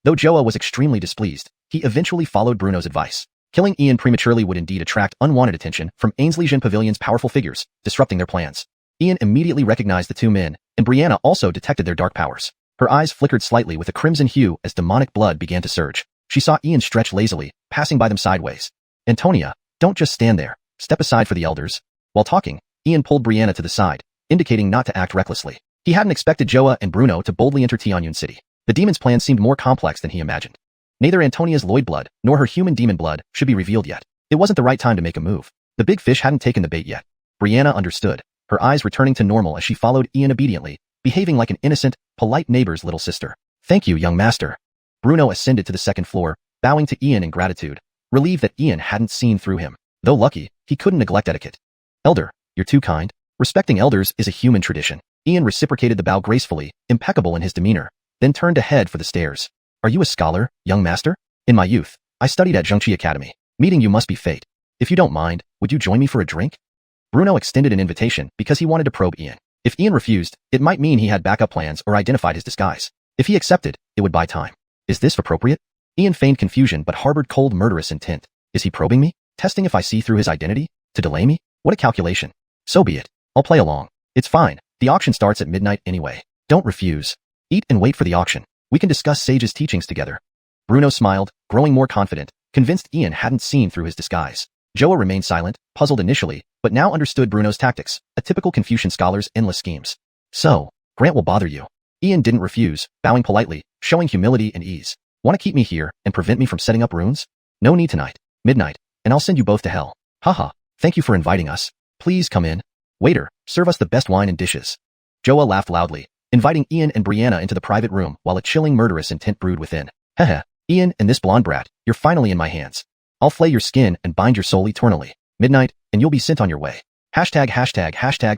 Though Joa was extremely displeased, he eventually followed Bruno's advice. Killing Ian prematurely would indeed attract unwanted attention from Xiuxian Pavilion's powerful figures, disrupting their plans. Ian immediately recognized the 2 men, and Brianna also detected their dark powers. Her eyes flickered slightly with a crimson hue as demonic blood began to surge. She saw Ian stretch lazily, passing by them sideways. Antonia, don't just stand there. Step aside for the elders. While talking, Ian pulled Brianna to the side, indicating not to act recklessly. He hadn't expected Joa and Bruno to boldly enter Tianyun City. The demon's plan seemed more complex than he imagined. Neither Antonia's Lloyd blood nor her human demon blood should be revealed yet. It wasn't the right time to make a move. The big fish hadn't taken the bait yet. Brianna understood, her eyes returning to normal as she followed Ian obediently, behaving like an innocent, polite neighbor's little sister. Thank you, young master. Bruno ascended to the 2nd floor, bowing to Ian in gratitude, relieved that Ian hadn't seen through him. Though lucky, he couldn't neglect etiquette. Elder, you're too kind. Respecting elders is a human tradition. Ian reciprocated the bow gracefully, impeccable in his demeanor, then turned to head for the stairs. Are you a scholar, young master? In my youth, I studied at Xianxia Academy. Meeting you must be fate. If you don't mind, would you join me for a drink? Bruno extended an invitation because he wanted to probe Ian. If Ian refused, it might mean he had backup plans or identified his disguise. If he accepted, it would buy time. Is this appropriate? Ian feigned confusion but harbored cold murderous intent. Is he probing me? Testing if I see through his identity? To delay me? What a calculation. So be it. I'll play along. It's fine. The auction starts at midnight anyway. Don't refuse. Eat and wait for the auction. We can discuss Sage's teachings together. Bruno smiled, growing more confident, convinced Ian hadn't seen through his disguise. Joa remained silent, puzzled initially, but now understood Bruno's tactics, a typical Confucian scholar's endless schemes. So, Grant will bother you. Ian didn't refuse, bowing politely, showing humility and ease. Want to keep me here and prevent me from setting up runes? No need tonight. Midnight, and I'll send you both to hell. Haha, thank you for inviting us. Please come in. Waiter, serve us the best wine and dishes. Joa laughed loudly, inviting Ian and Brianna into the private room while a chilling murderous intent brewed within. Heh, Ian and this blonde brat, you're finally in my hands. I'll flay your skin and bind your soul eternally. Midnight, and you'll be sent on your way. Hashtag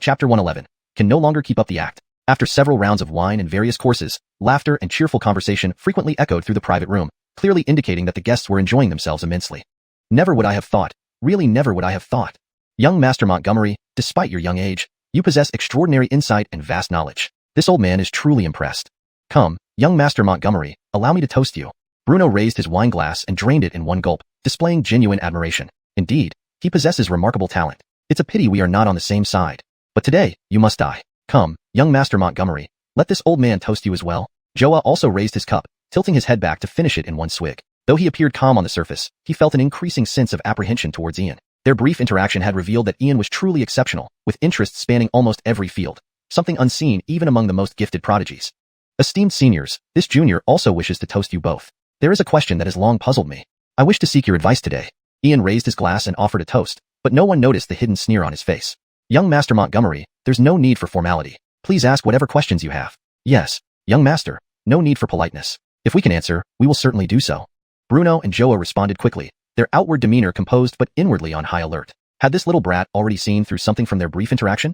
chapter 111. Can no longer keep up the act. After several rounds of wine and various courses, laughter and cheerful conversation frequently echoed through the private room, clearly indicating that the guests were enjoying themselves immensely. Never would I have thought, really never would I have thought. Young Master Montgomery, despite your young age, you possess extraordinary insight and vast knowledge. This old man is truly impressed. Come, young Master Montgomery, allow me to toast you. Bruno raised his wine glass and drained it in one gulp, displaying genuine admiration. Indeed, he possesses remarkable talent. It's a pity we are not on the same side. But today, you must die. Come, young Master Montgomery, let this old man toast you as well. Joa also raised his cup, tilting his head back to finish it in one swig. Though he appeared calm on the surface, he felt an increasing sense of apprehension towards Ian. Their brief interaction had revealed that Ian was truly exceptional, with interests spanning almost every field, something unseen even among the most gifted prodigies. Esteemed seniors, this junior also wishes to toast you both. There is a question that has long puzzled me. I wish to seek your advice today. Ian raised his glass and offered a toast, but no one noticed the hidden sneer on his face. Young Master Montgomery, there's no need for formality. Please ask whatever questions you have. Yes, young master, no need for politeness. If we can answer, we will certainly do so. Bruno and Joa responded quickly, their outward demeanor composed but inwardly on high alert. Had this little brat already seen through something from their brief interaction?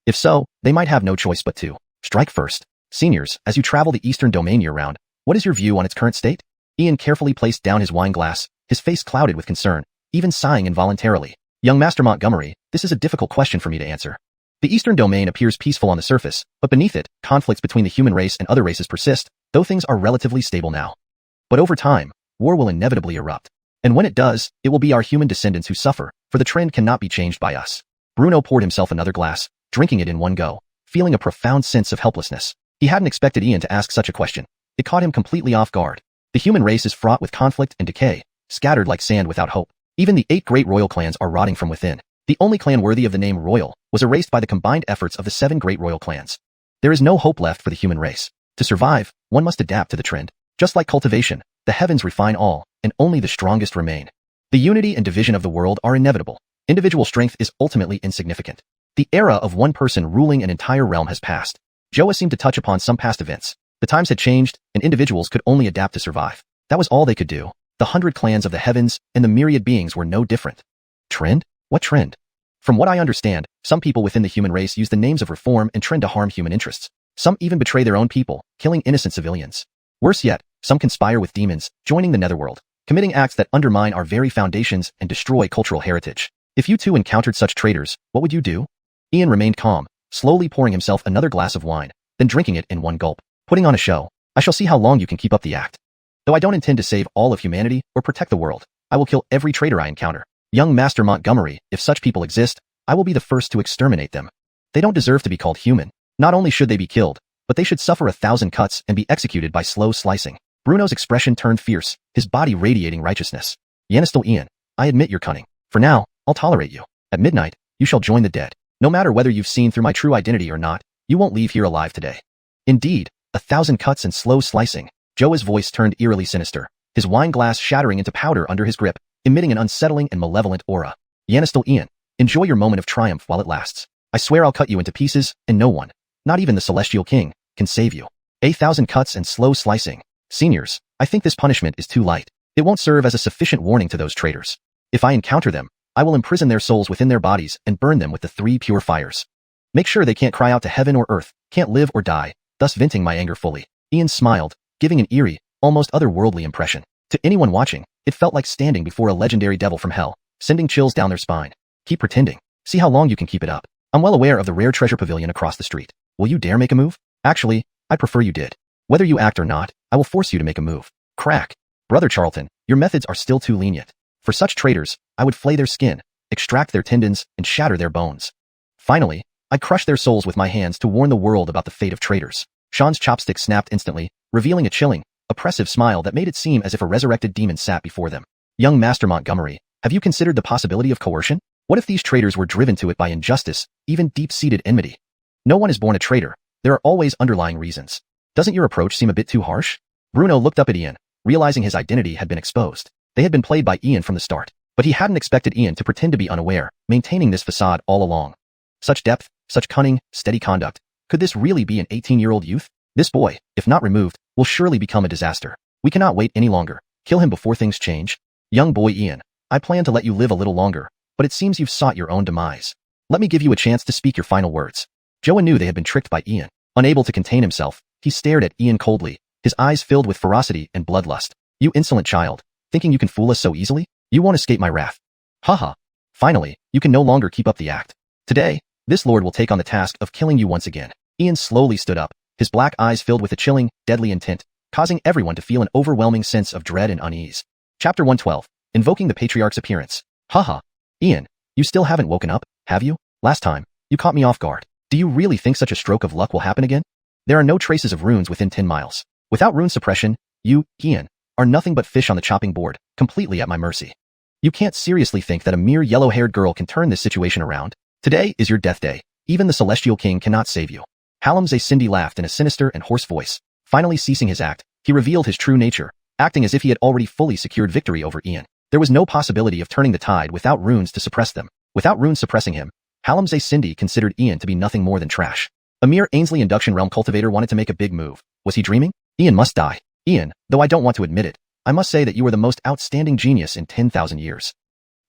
If so, they might have no choice but to strike first. Seniors, as you travel the eastern domain year-round, what is your view on its current state? Ian carefully placed down his wine glass, his face clouded with concern, even sighing involuntarily. Young Master Montgomery, this is a difficult question for me to answer. The eastern domain appears peaceful on the surface, but beneath it, conflicts between the human race and other races persist, though things are relatively stable now. But over time, war will inevitably erupt. And when it does, it will be our human descendants who suffer, for the trend cannot be changed by us. Bruno poured himself another glass, drinking it in one go, feeling a profound sense of helplessness. He hadn't expected Ian to ask such a question. It caught him completely off guard. The human race is fraught with conflict and decay, scattered like sand without hope. Even the 8 great royal clans are rotting from within. The only clan worthy of the name royal was erased by the combined efforts of the 7 great royal clans. There is no hope left for the human race. To survive, one must adapt to the trend. Just like cultivation, the heavens refine all, and only the strongest remain. The unity and division of the world are inevitable. Individual strength is ultimately insignificant. The era of one person ruling an entire realm has passed. Joa seemed to touch upon some past events. The times had changed, and individuals could only adapt to survive. That was all they could do. The 100 clans of the heavens and the myriad beings were no different. Trend? What trend? From what I understand, some people within the human race use the names of reform and trend to harm human interests. Some even betray their own people, killing innocent civilians. Worse yet, some conspire with demons, joining the netherworld, committing acts that undermine our very foundations and destroy cultural heritage. If you two encountered such traitors, what would you do? Ian remained calm, slowly pouring himself another glass of wine, then drinking it in one gulp. Putting on a show. I shall see how long you can keep up the act. Though I don't intend to save all of humanity or protect the world, I will kill every traitor I encounter. Young Master Montgomery, if such people exist, I will be the first to exterminate them. They don't deserve to be called human. Not only should they be killed, but they should suffer 1,000 cuts and be executed by slow slicing. Bruno's expression turned fierce, his body radiating righteousness. Yanistel Ian, I admit your cunning. For now, I'll tolerate you. At midnight, you shall join the dead. No matter whether you've seen through my true identity or not, you won't leave here alive today. Indeed, 1,000 cuts and slow slicing. Joa's voice turned eerily sinister, his wine glass shattering into powder under his grip, emitting an unsettling and malevolent aura. Yanistel Ian, enjoy your moment of triumph while it lasts. I swear I'll cut you into pieces, and no one, not even the Celestial King, can save you. 1,000 cuts and slow slicing. Seniors, I think this punishment is too light. It won't serve as a sufficient warning to those traitors. If I encounter them, I will imprison their souls within their bodies and burn them with the 3 pure fires. Make sure they can't cry out to heaven or earth, can't live or die, thus venting my anger fully. Ian smiled, giving an eerie, almost otherworldly impression. To anyone watching, it felt like standing before a legendary devil from hell, sending chills down their spine. Keep pretending. See how long you can keep it up. I'm well aware of the rare treasure pavilion across the street. Will you dare make a move? Actually, I'd prefer you did. Whether you act or not, I will force you to make a move. Crack. Brother Charlton, your methods are still too lenient. For such traitors, I would flay their skin, extract their tendons, and shatter their bones. Finally, I crush their souls with my hands to warn the world about the fate of traitors. Sean's chopstick snapped instantly, revealing a chilling, oppressive smile that made it seem as if a resurrected demon sat before them. Young Master Montgomery, have you considered the possibility of coercion? What if these traitors were driven to it by injustice, even deep-seated enmity? No one is born a traitor. There are always underlying reasons. Doesn't your approach seem a bit too harsh? Bruno looked up at Ian, realizing his identity had been exposed. They had been played by Ian from the start, but he hadn't expected Ian to pretend to be unaware, maintaining this facade all along. Such depth, such cunning, steady conduct. Could this really be an 18-year-old youth? This boy, if not removed, will surely become a disaster. We cannot wait any longer. Kill him before things change. Young boy Ian, I plan to let you live a little longer, but it seems you've sought your own demise. Let me give you a chance to speak your final words. Joa knew they had been tricked by Ian. Unable to contain himself, he stared at Ian coldly, his eyes filled with ferocity and bloodlust. You insolent child, thinking you can fool us so easily? You won't escape my wrath. Haha. Finally, you can no longer keep up the act. Today, this lord will take on the task of killing you once again. Ian slowly stood up, his black eyes filled with a chilling, deadly intent, causing everyone to feel an overwhelming sense of dread and unease. Chapter 112, Invoking the Patriarch's Appearance. Haha. Ian, you still haven't woken up, have you? Last time, you caught me off guard. Do you really think such a stroke of luck will happen again? There are no traces of runes within 10 miles. Without rune suppression, you, Ian, are nothing but fish on the chopping board, completely at my mercy. You can't seriously think that a mere yellow-haired girl can turn this situation around. Today is your death day. Even the Celestial King cannot save you. Halamze Cindy laughed in a sinister and hoarse voice. Finally ceasing his act, he revealed his true nature, acting as if he had already fully secured victory over Ian. There was no possibility of turning the tide without runes to suppress them. Without runes suppressing him, Halamze Cindy considered Ian to be nothing more than trash. A mere Ainsley Induction Realm cultivator wanted to make a big move. Was he dreaming? Ian must die. Ian, though I don't want to admit it, I must say that you are the most outstanding genius in 10,000 years.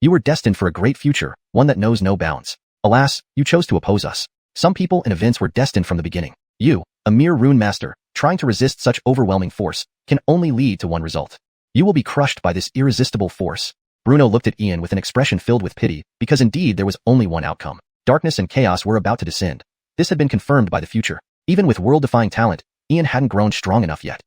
You were destined for a great future, one that knows no bounds. Alas, you chose to oppose us. Some people and events were destined from the beginning. You, a mere rune master, trying to resist such overwhelming force, can only lead to one result. You will be crushed by this irresistible force. Bruno looked at Ian with an expression filled with pity, because indeed there was only one outcome. Darkness and chaos were about to descend. This had been confirmed by the future. Even with world-defying talent, Ian hadn't grown strong enough yet.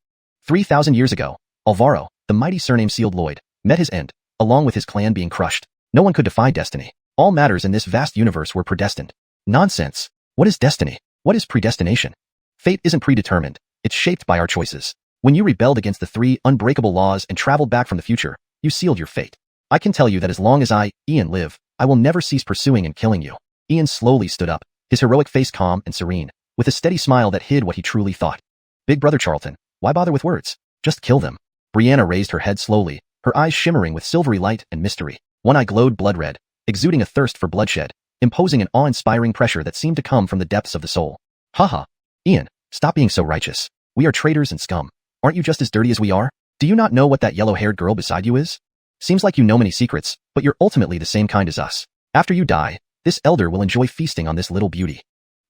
3,000 years ago, Alvaro, the mighty surname-sealed Lloyd, met his end, along with his clan being crushed. No one could defy destiny. All matters in this vast universe were predestined. Nonsense. What is destiny? What is predestination? Fate isn't predetermined. It's shaped by our choices. When you rebelled against the 3 unbreakable laws and traveled back from the future, you sealed your fate. I can tell you that as long as Ian, live, I will never cease pursuing and killing you. Ian slowly stood up, his heroic face calm and serene, with a steady smile that hid what he truly thought. Big brother Charlton, why bother with words? Just kill them. Brianna raised her head slowly, her eyes shimmering with silvery light and mystery. One eye glowed blood red, exuding a thirst for bloodshed, imposing an awe-inspiring pressure that seemed to come from the depths of the soul. Haha. Ian, stop being so righteous. We are traitors and scum. Aren't you just as dirty as we are? Do you not know what that yellow-haired girl beside you is? Seems like you know many secrets, but you're ultimately the same kind as us. After you die, this elder will enjoy feasting on this little beauty.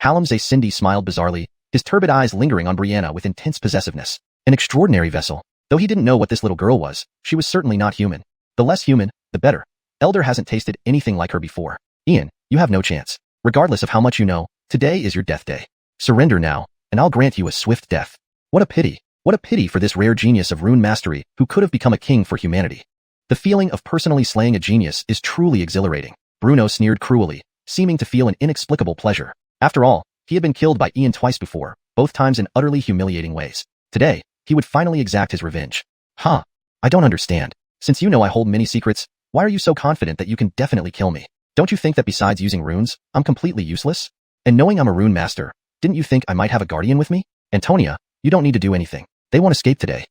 Hallamze Cindy smiled bizarrely, his turbid eyes lingering on Brianna with intense possessiveness. An extraordinary vessel. Though he didn't know what this little girl was, she was certainly not human. The less human, the better. Elder hasn't tasted anything like her before. Ian, you have no chance. Regardless of how much you know, today is your death day. Surrender now, and I'll grant you a swift death. What a pity. What a pity for this rare genius of rune mastery who could have become a king for humanity. The feeling of personally slaying a genius is truly exhilarating. Bruno sneered cruelly, seeming to feel an inexplicable pleasure. After all, he had been killed by Ian twice before, both times in utterly humiliating ways. Today, he would finally exact his revenge. Huh. I don't understand. Since you know I hold many secrets, why are you so confident that you can definitely kill me? Don't you think that besides using runes, I'm completely useless? And knowing I'm a rune master, didn't you think I might have a guardian with me? Antonia, you don't need to do anything. They won't escape today.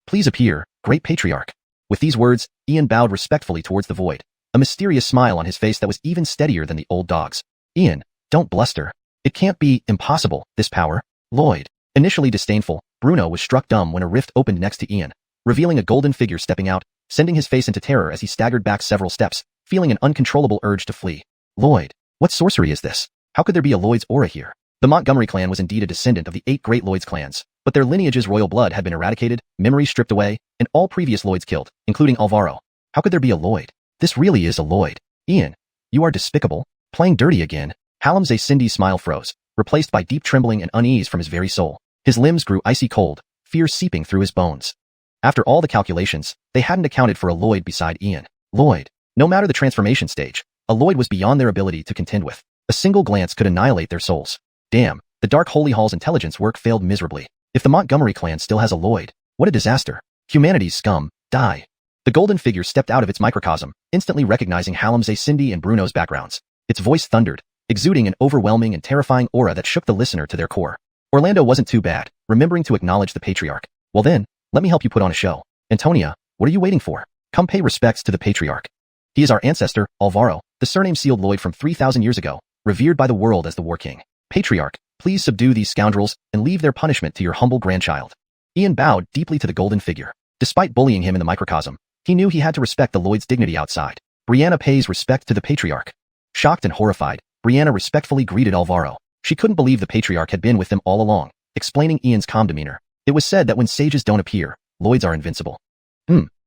Please appear, great patriarch. With these words, Ian bowed respectfully towards the void, a mysterious smile on his face that was even steadier than the old dog's. Ian, don't bluster. It can't be impossible, this power. Lloyd. Initially disdainful, Bruno was struck dumb when a rift opened next to Ian, revealing a golden figure stepping out, sending his face into terror as he staggered back several steps, feeling an uncontrollable urge to flee. Lloyd. What sorcery is this? How could there be a Lloyd's aura here? The Montgomery clan was indeed a descendant of the 8 great Lloyd's clans, but their lineage's royal blood had been eradicated, memory stripped away, and all previous Lloyds killed, including Alvaro. How could there be a Lloyd? This really is a Lloyd. Ian, you are despicable. Playing dirty again. Hallamze Cindy's smile froze, replaced by deep trembling and unease from his very soul. His limbs grew icy cold, fear seeping through his bones. After all the calculations, they hadn't accounted for a Lloyd beside Ian. Lloyd. No matter the transformation stage, a Lloyd was beyond their ability to contend with. A single glance could annihilate their souls. Damn, the Dark Holy Hall's intelligence work failed miserably. If the Montgomery clan still has a Lloyd, what a disaster. Humanity's scum, die. The golden figure stepped out of its microcosm, instantly recognizing Hallamze Cindy and Bruno's backgrounds. Its voice thundered, exuding an overwhelming and terrifying aura that shook the listener to their core. Orlando wasn't too bad, remembering to acknowledge the patriarch. Well then, let me help you put on a show. Antonia, what are you waiting for? Come pay respects to the patriarch. He is our ancestor, Alvaro, the surname-sealed Lloyd from 3,000 years ago, revered by the world as the War King. Patriarch, please subdue these scoundrels and leave their punishment to your humble grandchild. Ian bowed deeply to the golden figure. Despite bullying him in the microcosm, he knew he had to respect the Lloyd's dignity outside. Brianna pays respect to the patriarch. Shocked and horrified, Brianna respectfully greeted Alvaro. She couldn't believe the patriarch had been with them all along, explaining Ian's calm demeanor. It was said that when sages don't appear, Lloyds are invincible.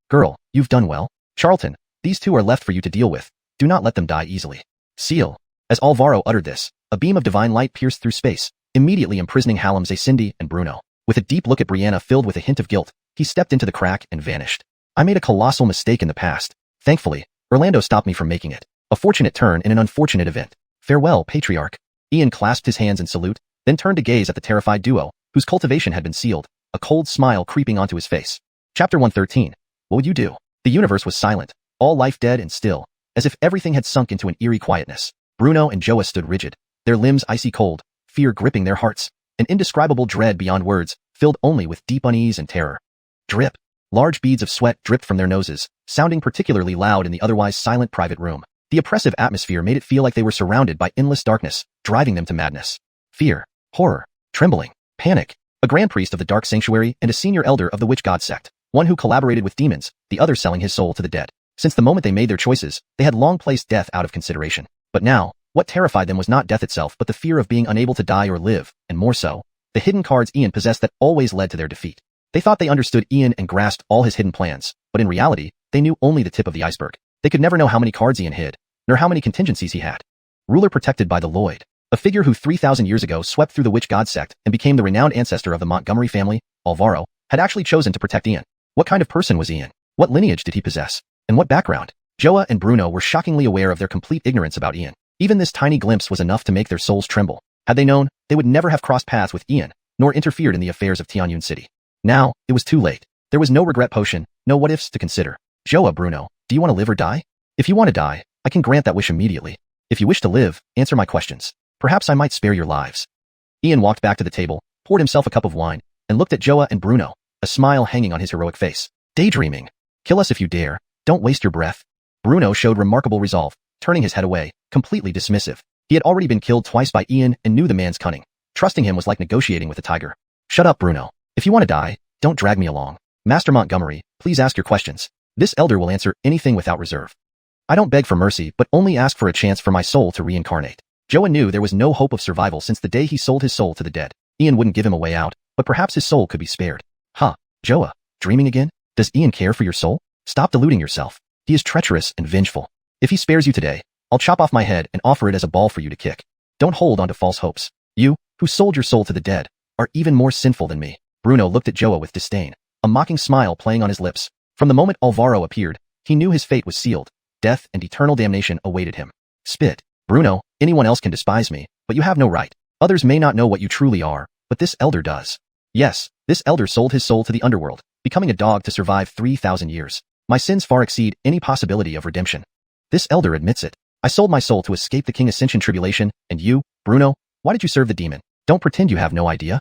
Girl, you've done well. Charlton, these two are left for you to deal with. Do not let them die easily. Seal. As Alvaro uttered this, a beam of divine light pierced through space, immediately imprisoning Hallamze Cindy and Bruno. With a deep look at Brianna filled with a hint of guilt, he stepped into the crack and vanished. I made a colossal mistake in the past. Thankfully, Orlando stopped me from making it. A fortunate turn in an unfortunate event. Farewell, patriarch. Ian clasped his hands in salute, then turned to gaze at the terrified duo, whose cultivation had been sealed, a cold smile creeping onto his face. Chapter 113. What would you do? The universe was silent, all life dead and still, as if everything had sunk into an eerie quietness. Bruno and Joa stood rigid, their limbs icy cold, fear gripping their hearts, an indescribable dread beyond words, filled only with deep unease and terror. Drip. Large beads of sweat dripped from their noses, sounding particularly loud in the otherwise silent private room. The oppressive atmosphere made it feel like they were surrounded by endless darkness, driving them to madness. Fear, horror, trembling, panic. A grand priest of the Dark Sanctuary and a senior elder of the Witch God sect, one who collaborated with demons, the other selling his soul to the dead. Since the moment they made their choices, they had long placed death out of consideration. But now, what terrified them was not death itself but the fear of being unable to die or live, and more so, the hidden cards Ian possessed that always led to their defeat. They thought they understood Ian and grasped all his hidden plans, but in reality, they knew only the tip of the iceberg. They could never know how many cards Ian hid, nor how many contingencies he had. Ruler protected by the Lloyd, a figure who 3,000 years ago swept through the Witch God sect and became the renowned ancestor of the Montgomery family, Alvaro, had actually chosen to protect Ian. What kind of person was Ian? What lineage did he possess? And what background? Joa and Bruno were shockingly aware of their complete ignorance about Ian. Even this tiny glimpse was enough to make their souls tremble. Had they known, they would never have crossed paths with Ian, nor interfered in the affairs of Tianyun City. Now, it was too late. There was no regret potion, no what-ifs to consider. Joa, Bruno, do you want to live or die? If you want to die, I can grant that wish immediately. If you wish to live, answer my questions. Perhaps I might spare your lives. Ian walked back to the table, poured himself a cup of wine, and looked at Joa and Bruno, a smile hanging on his heroic face. Daydreaming. Kill us if you dare. Don't waste your breath. Bruno showed remarkable resolve, turning his head away, completely dismissive. He had already been killed twice by Ian and knew the man's cunning. Trusting him was like negotiating with a tiger. Shut up, Bruno. If you want to die, don't drag me along. Master Montgomery, please ask your questions. This elder will answer anything without reserve. I don't beg for mercy, but only ask for a chance for my soul to reincarnate. Joa knew there was no hope of survival since the day he sold his soul to the dead. Ian wouldn't give him a way out, but perhaps his soul could be spared. Huh, Joa, dreaming again? Does Ian care for your soul? Stop deluding yourself. He is treacherous and vengeful. If he spares you today, I'll chop off my head and offer it as a ball for you to kick. Don't hold on to false hopes. You, who sold your soul to the dead, are even more sinful than me. Bruno looked at Joa with disdain, a mocking smile playing on his lips. From the moment Alvaro appeared, he knew his fate was sealed. Death and eternal damnation awaited him. Spit. Bruno, anyone else can despise me, but you have no right. Others may not know what you truly are, but this elder does. Yes, this elder sold his soul to the underworld, becoming a dog to survive 3,000 years. My sins far exceed any possibility of redemption. This elder admits it. I sold my soul to escape the King Ascension tribulation, and you, Bruno, why did you serve the demon? Don't pretend you have no idea.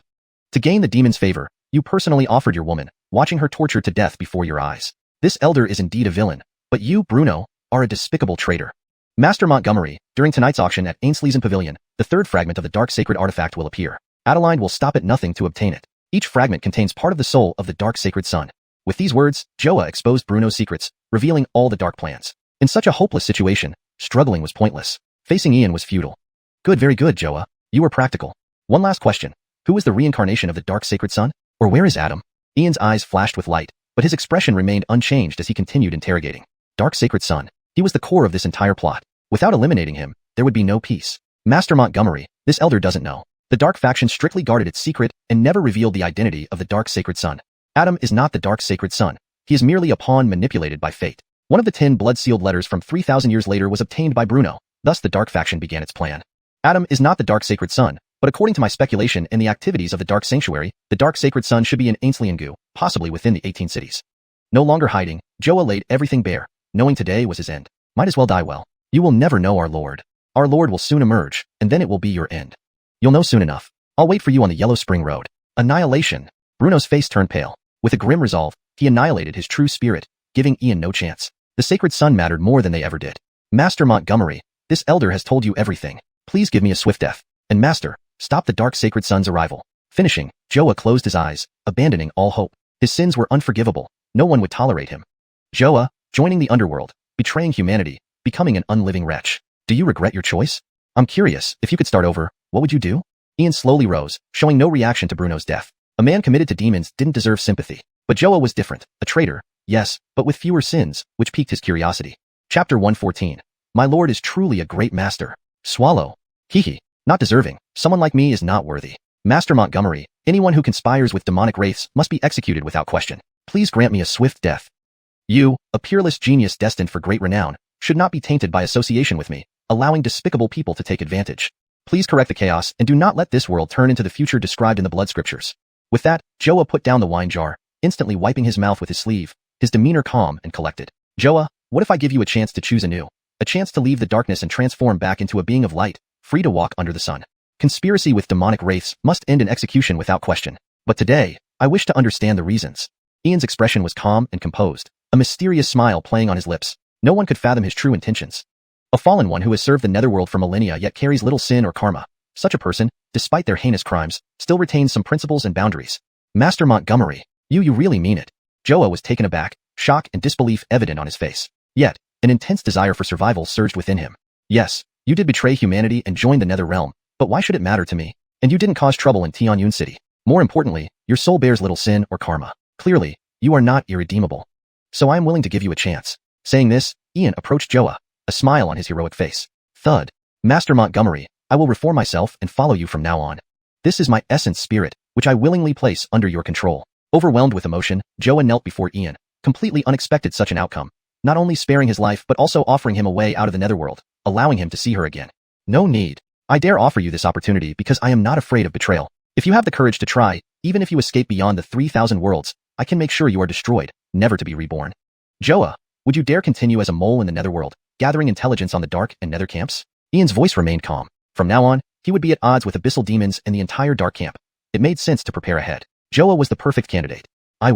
To gain the demon's favor, you personally offered your woman, watching her tortured to death before your eyes. This elder is indeed a villain, but you, Bruno, are a despicable traitor. Master Montgomery, during tonight's auction at Ainsley's Pavilion, the third fragment of the Dark Sacred Artifact will appear. Adeline will stop at nothing to obtain it. Each fragment contains part of the soul of the Dark Sacred Sun. With these words, Joa exposed Bruno's secrets, revealing all the dark plans. In such a hopeless situation, struggling was pointless. Facing Ian was futile. Good, very good, Joa. You were practical. One last question. Who is the reincarnation of the Dark Sacred Sun? Or where is Adam? Ian's eyes flashed with light, but his expression remained unchanged as he continued interrogating. Dark Sacred Sun. He was the core of this entire plot. Without eliminating him, there would be no peace. Master Montgomery, this elder doesn't know. The Dark Faction strictly guarded its secret and never revealed the identity of the Dark Sacred Sun. Adam is not the Dark Sacred Sun. He is merely a pawn manipulated by fate. One of the 10 blood-sealed letters from 3,000 years later was obtained by Bruno. Thus the Dark Faction began its plan. Adam is not the Dark Sacred Sun, but according to my speculation and the activities of the Dark Sanctuary, the Dark Sacred Sun should be in Ainsley and Gu, possibly within the 18 cities. No longer hiding, Joa laid everything bare, knowing today was his end. Might as well die well. You will never know our Lord. Our Lord will soon emerge, and then it will be your end. You'll know soon enough. I'll wait for you on the Yellow Spring Road. Annihilation. Bruno's face turned pale. With a grim resolve, he annihilated his true spirit, giving Ian no chance. The Sacred Sun mattered more than they ever did. Master Montgomery, this elder has told you everything. Please give me a swift death. And Master, stop the Dark Sacred Sun's arrival. Finishing, Joa closed his eyes, abandoning all hope. His sins were unforgivable. No one would tolerate him. Joa, joining the underworld, betraying humanity, becoming an unliving wretch. Do you regret your choice? I'm curious, if you could start over, what would you do? Ian slowly rose, showing no reaction to Bruno's death. A man committed to demons didn't deserve sympathy. But Joa was different, a traitor, yes, but with fewer sins, which piqued his curiosity. Chapter 114. My lord is truly a great master. Swallow. Hehe. Not deserving. Someone like me is not worthy. Master Montgomery, anyone who conspires with demonic wraiths must be executed without question. Please grant me a swift death. You, a peerless genius destined for great renown, should not be tainted by association with me, allowing despicable people to take advantage. Please correct the chaos and do not let this world turn into the future described in the blood scriptures. With that, Joa put down the wine jar, instantly wiping his mouth with his sleeve, his demeanor calm and collected. Joa, what if I give you a chance to choose anew? A chance to leave the darkness and transform back into a being of light, free to walk under the sun. Conspiracy with demonic wraiths must end in execution without question. But today, I wish to understand the reasons. Ian's expression was calm and composed, a mysterious smile playing on his lips. No one could fathom his true intentions. A fallen one who has served the netherworld for millennia yet carries little sin or karma. Such a person, despite their heinous crimes, still retains some principles and boundaries. Master Montgomery, you really mean it. Joa was taken aback, shock and disbelief evident on his face. Yet, an intense desire for survival surged within him. Yes, you did betray humanity and join the nether realm, but why should it matter to me? And you didn't cause trouble in Tianyun City. More importantly, your soul bears little sin or karma. Clearly, you are not irredeemable. So I am willing to give you a chance. Saying this, Ian approached Joa, a smile on his heroic face. Thud. Master Montgomery, I will reform myself and follow you from now on. This is my essence spirit, which I willingly place under your control. Overwhelmed with emotion, Joa knelt before Ian, completely unexpected such an outcome, not only sparing his life but also offering him a way out of the netherworld, allowing him to see her again. No need. I dare offer you this opportunity because I am not afraid of betrayal. If you have the courage to try, even if you escape beyond the 3,000 worlds, I can make sure you are destroyed, never to be reborn. Joa, Would you dare continue as a mole in the netherworld, gathering intelligence on the dark and nether camps? Ian's voice remained calm. From now on, he would be at odds with abyssal demons and the entire dark camp. It made sense to prepare ahead. Joa was the perfect candidate. I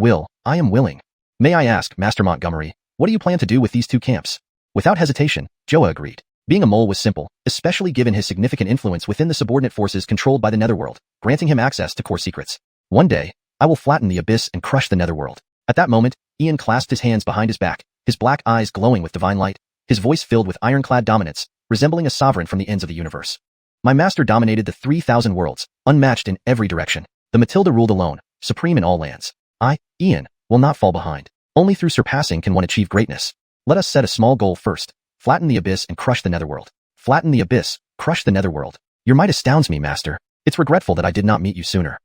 am willing. May I ask, Master Montgomery, what do you plan to do with these two camps? Without hesitation, Joa agreed. Being a mole was simple, especially given his significant influence within the subordinate forces controlled by the netherworld, granting him access to core secrets. One day, I will flatten the abyss and crush the netherworld. At that moment, Ian clasped his hands behind his back, his black eyes glowing with divine light, his voice filled with ironclad dominance, resembling a sovereign from the ends of the universe. My master dominated the 3,000 worlds, unmatched in every direction. The Matilda ruled alone, supreme in all lands. I, Ian, will not fall behind. Only through surpassing can one achieve greatness. Let us set a small goal first. Flatten the abyss and crush the netherworld. Flatten the abyss, crush the netherworld. Your might astounds me, master. It's regretful that I did not meet you sooner.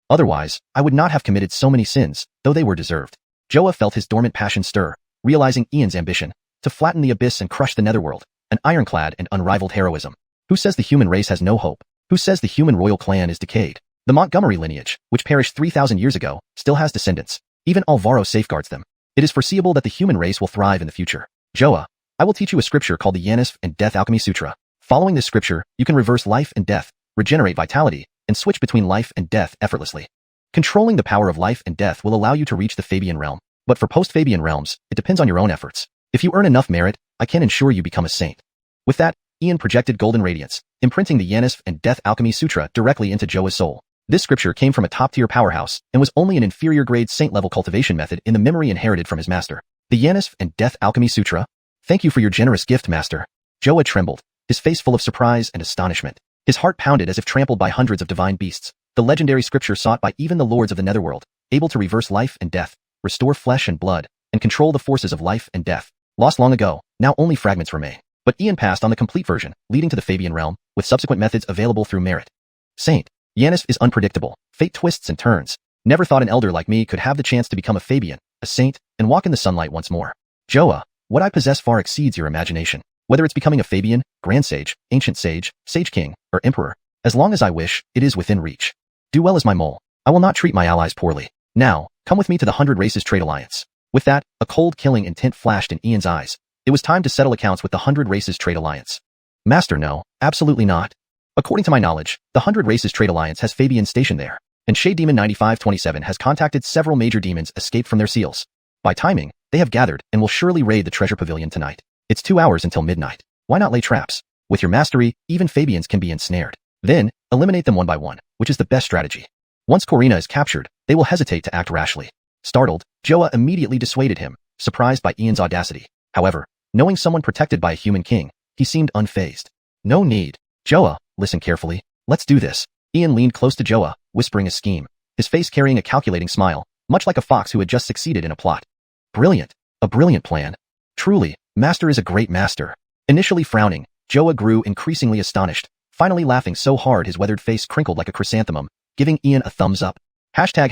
Otherwise, I would not have committed so many sins, though they were deserved. Joa felt his dormant passion stir, realizing Ian's ambition to flatten the abyss and crush the netherworld, an ironclad and unrivaled heroism. Who says the human race has no hope? Who says the human royal clan is decayed? The Montgomery lineage, which perished 3,000 years ago, still has descendants. Even Alvaro safeguards them. It is foreseeable that the human race will thrive in the future. Joa, I will teach you a scripture called the Yanisf and Death Alchemy Sutra. Following this scripture, you can reverse life and death, regenerate vitality, and switch between life and death effortlessly. Controlling the power of life and death will allow you to reach the Fabian realm. But for post-Fabian realms, it depends on your own efforts. If you earn enough merit, I can ensure you become a saint. With that, Ian projected golden radiance, imprinting the Yanisf and Death Alchemy Sutra directly into Joa's soul. This scripture came from a top-tier powerhouse and was only an inferior-grade saint-level cultivation method in the memory inherited from his master. The Yanisf and Death Alchemy Sutra? Thank you for your generous gift, master. Joa trembled, his face full of surprise and astonishment. His heart pounded as if trampled by hundreds of divine beasts. The legendary scripture sought by even the lords of the netherworld, able to reverse life and death, restore flesh and blood, and control the forces of life and death. Lost long ago, now only fragments remain. But Ian passed on the complete version, leading to the Fabian realm, with subsequent methods available through merit. Saint. Yanisf is unpredictable. Fate twists and turns. Never thought an elder like me could have the chance to become a Fabian, a saint, and walk in the sunlight once more. Joa, what I possess far exceeds your imagination. Whether it's becoming a Fabian, Grand Sage, Ancient Sage, Sage King, or Emperor, as long as I wish, it is within reach. Do well as my mole. I will not treat my allies poorly. Now, come with me to the 100 Races Trade Alliance. With that, a cold killing intent flashed in Ian's eyes. It was time to settle accounts with the 100 Races Trade Alliance. Master, no, absolutely not. According to my knowledge, the 100 Races Trade Alliance has Fabians stationed there, and Shade Demon 9527 has contacted several major demons escaped from their seals. By timing, they have gathered and will surely raid the treasure pavilion tonight. It's 2 hours until midnight. Why not lay traps? With your mastery, even Fabians can be ensnared. Then, eliminate them one by one, which is the best strategy. Once Corina is captured, they will hesitate to act rashly. Startled, Joa immediately dissuaded him, surprised by Ian's audacity. However, knowing someone protected by a human king, he seemed unfazed. No need. Joa, listen carefully. Let's do this. Ian leaned close to Joa, whispering a scheme, his face carrying a calculating smile, much like a fox who had just succeeded in a plot. Brilliant. A brilliant plan. Truly, master is a great master. Initially frowning, Joa grew increasingly astonished, finally laughing so hard his weathered face crinkled like a chrysanthemum, giving Ian a thumbs up. Hashtag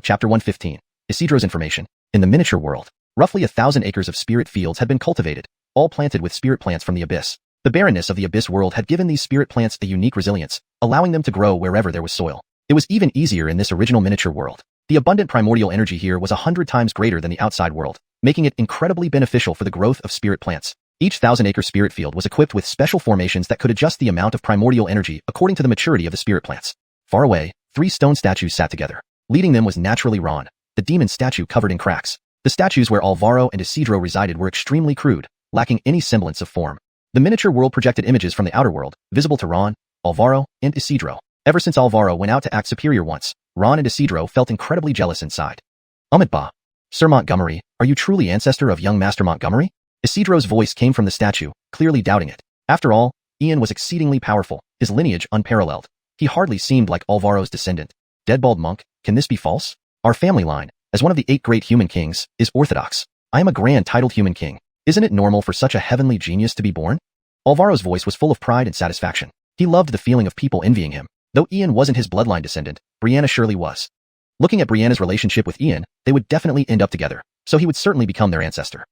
Chapter 115. Isidro's information. In the miniature world, roughly 1,000 acres of spirit fields had been cultivated, all planted with spirit plants from the abyss. The barrenness of the abyss world had given these spirit plants a unique resilience, allowing them to grow wherever there was soil. It was even easier in this original miniature world. The abundant primordial energy here was 100 times greater than the outside world, making it incredibly beneficial for the growth of spirit plants. Each 1,000-acre spirit field was equipped with special formations that could adjust the amount of primordial energy according to the maturity of the spirit plants. Far away, 3 stone statues sat together. Leading them was naturally Ron, the demon statue covered in cracks. The statues where Alvaro and Isidro resided were extremely crude, lacking any semblance of form. The miniature world projected images from the outer world, visible to Ron, Alvaro, and Isidro. Ever since Alvaro went out to act superior once, Ron and Isidro felt incredibly jealous inside. Ba. Sir Montgomery, are you truly ancestor of young Master Montgomery? Isidro's voice came from the statue, clearly doubting it. After all, Ian was exceedingly powerful, his lineage unparalleled. He hardly seemed like Alvaro's descendant. Dead bald monk, can this be false? Our family line, as one of the 8 great human kings, is orthodox. I am a grand titled human king. Isn't it normal for such a heavenly genius to be born? Alvaro's voice was full of pride and satisfaction. He loved the feeling of people envying him. Though Ian wasn't his bloodline descendant, Brianna surely was. Looking at Brianna's relationship with Ian, they would definitely end up together, so he would certainly become their ancestor.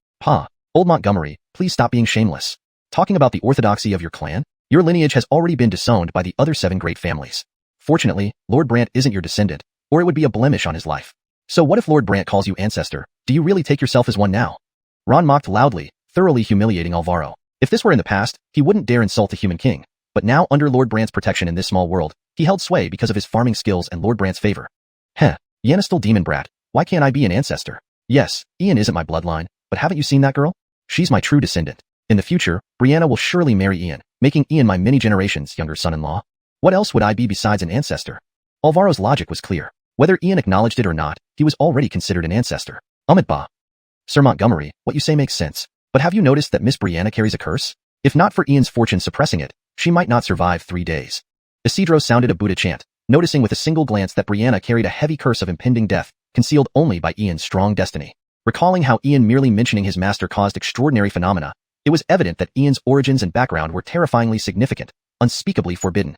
Old Montgomery, please stop being shameless. Talking about the orthodoxy of your clan? Your lineage has already been disowned by the other 7 great families. Fortunately, Lord Brant isn't your descendant, or it would be a blemish on his life. So what if Lord Brant calls you ancestor? Do you really take yourself as one now? Ron mocked loudly, thoroughly humiliating Alvaro. If this were in the past, he wouldn't dare insult a human king. But now, under Lord Brandt's protection in this small world, he held sway because of his farming skills and Lord Brandt's favor. Heh, Yanistal demon brat, why can't I be an ancestor? Yes, Ian isn't my bloodline, but haven't you seen that girl? She's my true descendant. In the future, Brianna will surely marry Ian, making Ian my many generations younger son-in-law. What else would I be besides an ancestor? Alvaro's logic was clear. Whether Ian acknowledged it or not, he was already considered an ancestor. Bah. Sir Montgomery, what you say makes sense. But have you noticed that Miss Brianna carries a curse? If not for Ian's fortune suppressing it, she might not survive 3 days. Isidro sounded a Buddha chant, noticing with a single glance that Brianna carried a heavy curse of impending death, concealed only by Ian's strong destiny. Recalling how Ian merely mentioning his master caused extraordinary phenomena, it was evident that Ian's origins and background were terrifyingly significant, unspeakably forbidden.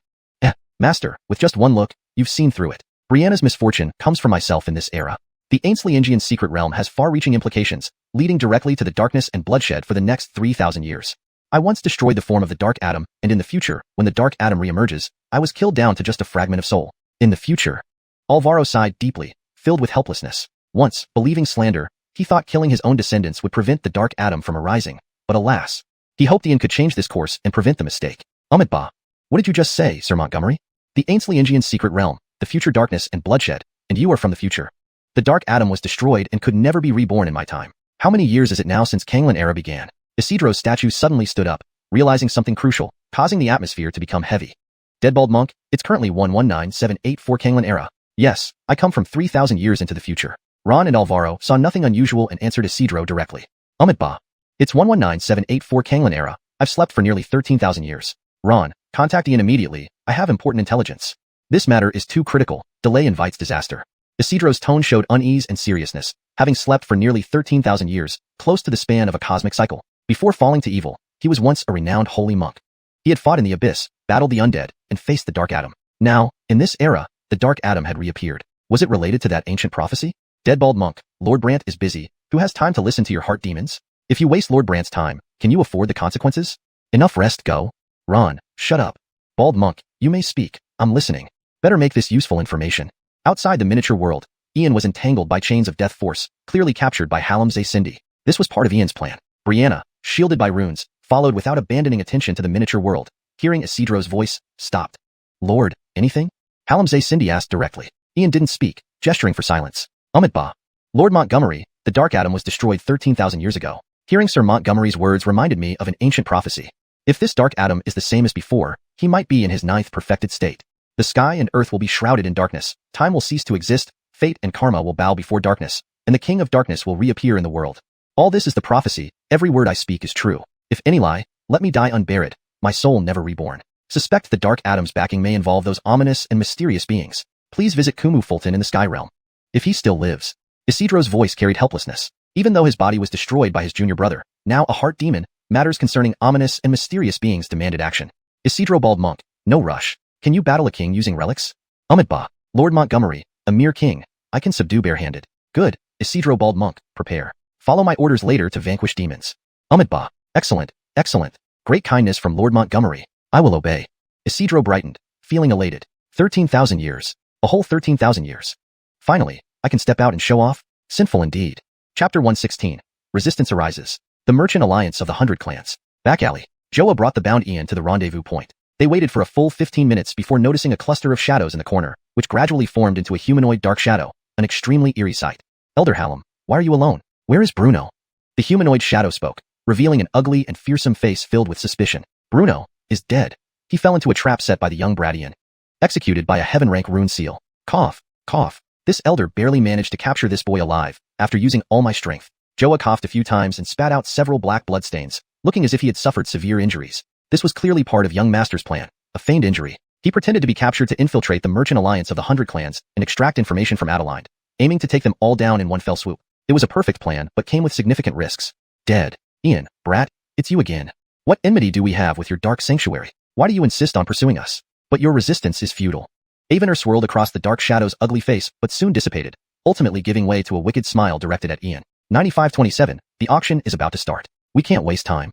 Master, with just one look, you've seen through it. Brianna's misfortune comes from myself in this era. The Xianxian secret realm has far-reaching implications, leading directly to the darkness and bloodshed for the next 3,000 years. I once destroyed the form of the Dark Atom, and in the future, when the Dark Atom re-emerges, I was killed down to just a fragment of soul. In the future. Alvaro sighed deeply, filled with helplessness. Once, believing slander, he thought killing his own descendants would prevent the Dark Atom from arising. But alas, he hoped Ian could change this course and prevent the mistake. Bah. What did you just say, Sir Montgomery? The Xianxian secret realm, the future darkness and bloodshed, and you are from the future. The Dark Atom was destroyed and could never be reborn in my time. How many years is it now since Canglan era began? Isidro's statue suddenly stood up, realizing something crucial, causing the atmosphere to become heavy. Deadbald monk, it's currently 119784 Canglan era. Yes, I come from 3,000 years into the future. Ron and Alvaro saw nothing unusual and answered Isidro directly. Bah. It's 119784 Canglan era. I've slept for nearly 13,000 years. Ron, contact Ian immediately. I have important intelligence. This matter is too critical. Delay invites disaster. Isidro's tone showed unease and seriousness, having slept for nearly 13,000 years, close to the span of a cosmic cycle. Before falling to evil, he was once a renowned holy monk. He had fought in the abyss, battled the undead, and faced the Dark Atom. Now, in this era, the Dark Atom had reappeared. Was it related to that ancient prophecy? Deadbald monk, Lord Brandt is busy. Who has time to listen to your heart demons? If you waste Lord Brandt's time, can you afford the consequences? Enough rest, go. Ron, shut up. Bald monk, you may speak. I'm listening. Better make this useful information. Outside the miniature world, Ian was entangled by chains of death force, clearly captured by Halimze Cindy. This was part of Ian's plan. Brianna, shielded by runes, followed without abandoning attention to the miniature world. Hearing Isidro's voice, stopped. Lord, anything? Halimze Cindy asked directly. Ian didn't speak, gesturing for silence. Bah. Lord Montgomery, the Dark Atom was destroyed 13,000 years ago. Hearing Sir Montgomery's words reminded me of an ancient prophecy. If this Dark Atom is the same as before, he might be in his 9th perfected state. The sky and earth will be shrouded in darkness, time will cease to exist, fate and karma will bow before darkness, and the King of Darkness will reappear in the world. All this is the prophecy, every word I speak is true. If any lie, let me die unburied, my soul never reborn. Suspect the Dark Atom's backing may involve those ominous and mysterious beings. Please visit Kumu Fulton in the Sky Realm. If he still lives. Isidro's voice carried helplessness. Even though his body was destroyed by his junior brother, now a heart demon, matters concerning ominous and mysterious beings demanded action. Isidro Bald Monk, no rush. Can you battle a king using relics? Bah. Lord Montgomery, a mere king, I can subdue barehanded. Good, Isidro Bald Monk, prepare. Follow my orders later to vanquish demons. Bah. Excellent, excellent. Great kindness from Lord Montgomery. I will obey. Isidro brightened, feeling elated. 13,000 years. A whole 13,000 years. Finally, I can step out and show off? Sinful indeed. Chapter 116. Resistance arises. The Merchant Alliance of the 100 Clans. Back alley. Joa brought the bound Ian to the rendezvous point. They waited for a full 15 minutes before noticing a cluster of shadows in the corner, which gradually formed into a humanoid dark shadow, an extremely eerie sight. Elder Hallam, why are you alone? Where is Bruno? The humanoid shadow spoke, revealing an ugly and fearsome face filled with suspicion. Bruno is dead. He fell into a trap set by the young Bradian. Executed by a heaven-rank rune seal. Cough, cough. This elder barely managed to capture this boy alive, after using all my strength. Joa coughed a few times and spat out several black bloodstains, looking as if he had suffered severe injuries. This was clearly part of young Master's plan, a feigned injury. He pretended to be captured to infiltrate the Merchant Alliance of the 100 Clans and extract information from Adeline, aiming to take them all down in one fell swoop. It was a perfect plan, but came with significant risks. Dead. Ian, brat, it's you again. What enmity do we have with your dark sanctuary? Why do you insist on pursuing us? But your resistance is futile. Avener swirled across the dark shadow's ugly face, but soon dissipated, ultimately giving way to a wicked smile directed at Ian. 9527, the auction is about to start. We can't waste time.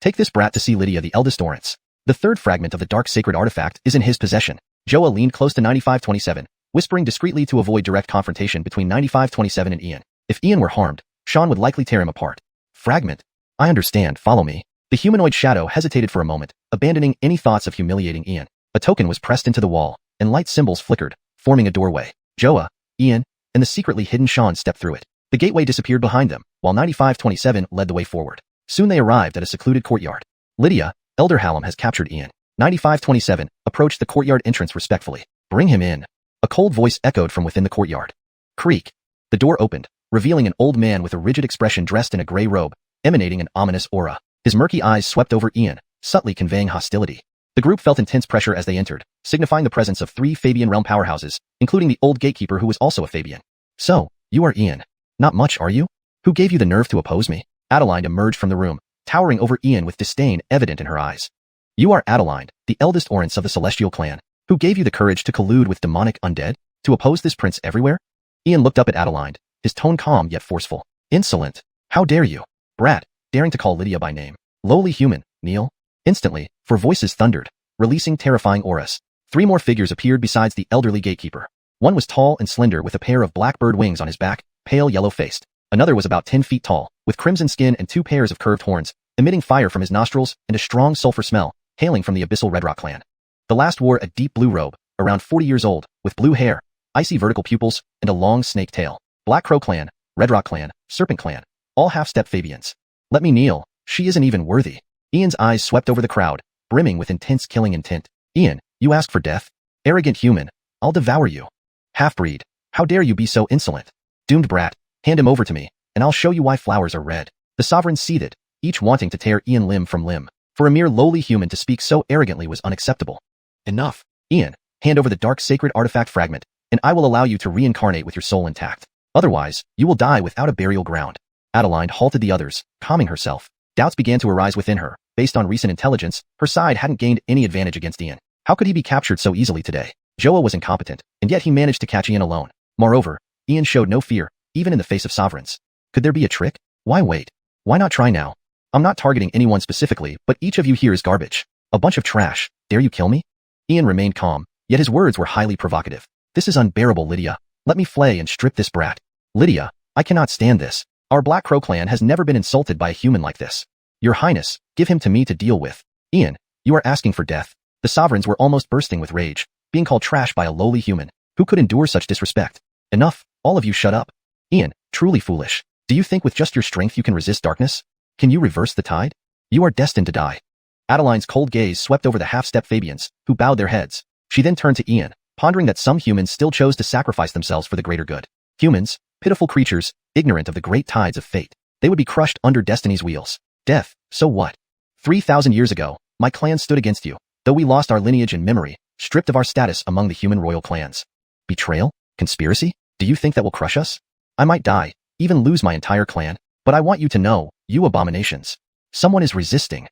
Take this brat to see Lydia the eldest Orance. The third fragment of the dark sacred artifact is in his possession. Joa leaned close to 9527, whispering discreetly to avoid direct confrontation between 9527 and Ian. If Ian were harmed, Sean would likely tear him apart. Fragment. I understand, follow me. The humanoid shadow hesitated for a moment, abandoning any thoughts of humiliating Ian. A token was pressed into the wall, and light symbols flickered, forming a doorway. Joa, Ian, and the secretly hidden Sean stepped through it. The gateway disappeared behind them, while 9527 led the way forward. Soon they arrived at a secluded courtyard. Lydia, Elder Hallam has captured Ian. 9527 approached the courtyard entrance respectfully. Bring him in. A cold voice echoed from within the courtyard. Creak. The door opened, revealing an old man with a rigid expression dressed in a gray robe, emanating an ominous aura. His murky eyes swept over Ian, subtly conveying hostility. The group felt intense pressure as they entered, signifying the presence of 3 Fabian realm powerhouses, including the old gatekeeper who was also a Fabian. So, you are Ian. Not much, are you? Who gave you the nerve to oppose me? Adeline emerged from the room, towering over Ian with disdain evident in her eyes. You are Adeline, the eldest Orance of the Celestial clan. Who gave you the courage to collude with demonic undead? To oppose this prince everywhere? Ian looked up at Adeline, his tone calm yet forceful. Insolent. How dare you? Brat, daring to call Lydia by name. Lowly human, kneel. Instantly, 4 voices thundered, releasing terrifying auras. 3 more figures appeared besides the elderly gatekeeper. One was tall and slender with a pair of blackbird wings on his back, pale yellow-faced. Another was about 10 feet tall, with crimson skin and 2 pairs of curved horns, emitting fire from his nostrils and a strong sulfur smell, hailing from the Abyssal Red Rock clan. The last wore a deep blue robe, around 40 years old, with blue hair, icy vertical pupils, and a long snake tail. Black Crow clan, Red Rock clan, Serpent clan, all half-step Fabians. Let me kneel. She isn't even worthy. Ian's eyes swept over the crowd, brimming with intense killing intent. Ian, you ask for death? Arrogant human, I'll devour you. Half-breed, how dare you be so insolent? Doomed brat, hand him over to me, and I'll show you why flowers are red. The sovereigns seethed, each wanting to tear Ian limb from limb. For a mere lowly human to speak so arrogantly was unacceptable. Enough. Ian, hand over the dark sacred artifact fragment, and I will allow you to reincarnate with your soul intact. Otherwise, you will die without a burial ground. Adeline halted the others, calming herself. Doubts began to arise within her. Based on recent intelligence, her side hadn't gained any advantage against Ian. How could he be captured so easily today? Joa was incompetent, and yet he managed to catch Ian alone. Moreover, Ian showed no fear, even in the face of sovereigns. Could there be a trick? Why wait? Why not try now? I'm not targeting anyone specifically, but each of you here is garbage. A bunch of trash. Dare you kill me? Ian remained calm, yet his words were highly provocative. This is unbearable, Lydia. Let me flay and strip this brat. Lydia, I cannot stand this. Our Black Crow clan has never been insulted by a human like this. Your Highness, give him to me to deal with. Ian, you are asking for death. The sovereigns were almost bursting with rage, being called trash by a lowly human. Who could endure such disrespect? Enough, all of you shut up. Ian, truly foolish. Do you think with just your strength you can resist darkness? Can you reverse the tide? You are destined to die. Adeline's cold gaze swept over the half-step Fabians, who bowed their heads. She then turned to Ian, pondering that some humans still chose to sacrifice themselves for the greater good. Humans, pitiful creatures, ignorant of the great tides of fate. They would be crushed under destiny's wheels. Death, so what? 3,000 years ago, my clan stood against you, though we lost our lineage and memory, stripped of our status among the human royal clans. Betrayal? Conspiracy? Do you think that will crush us? I might die, even lose my entire clan, but I want you to know, you abominations. Someone is resisting.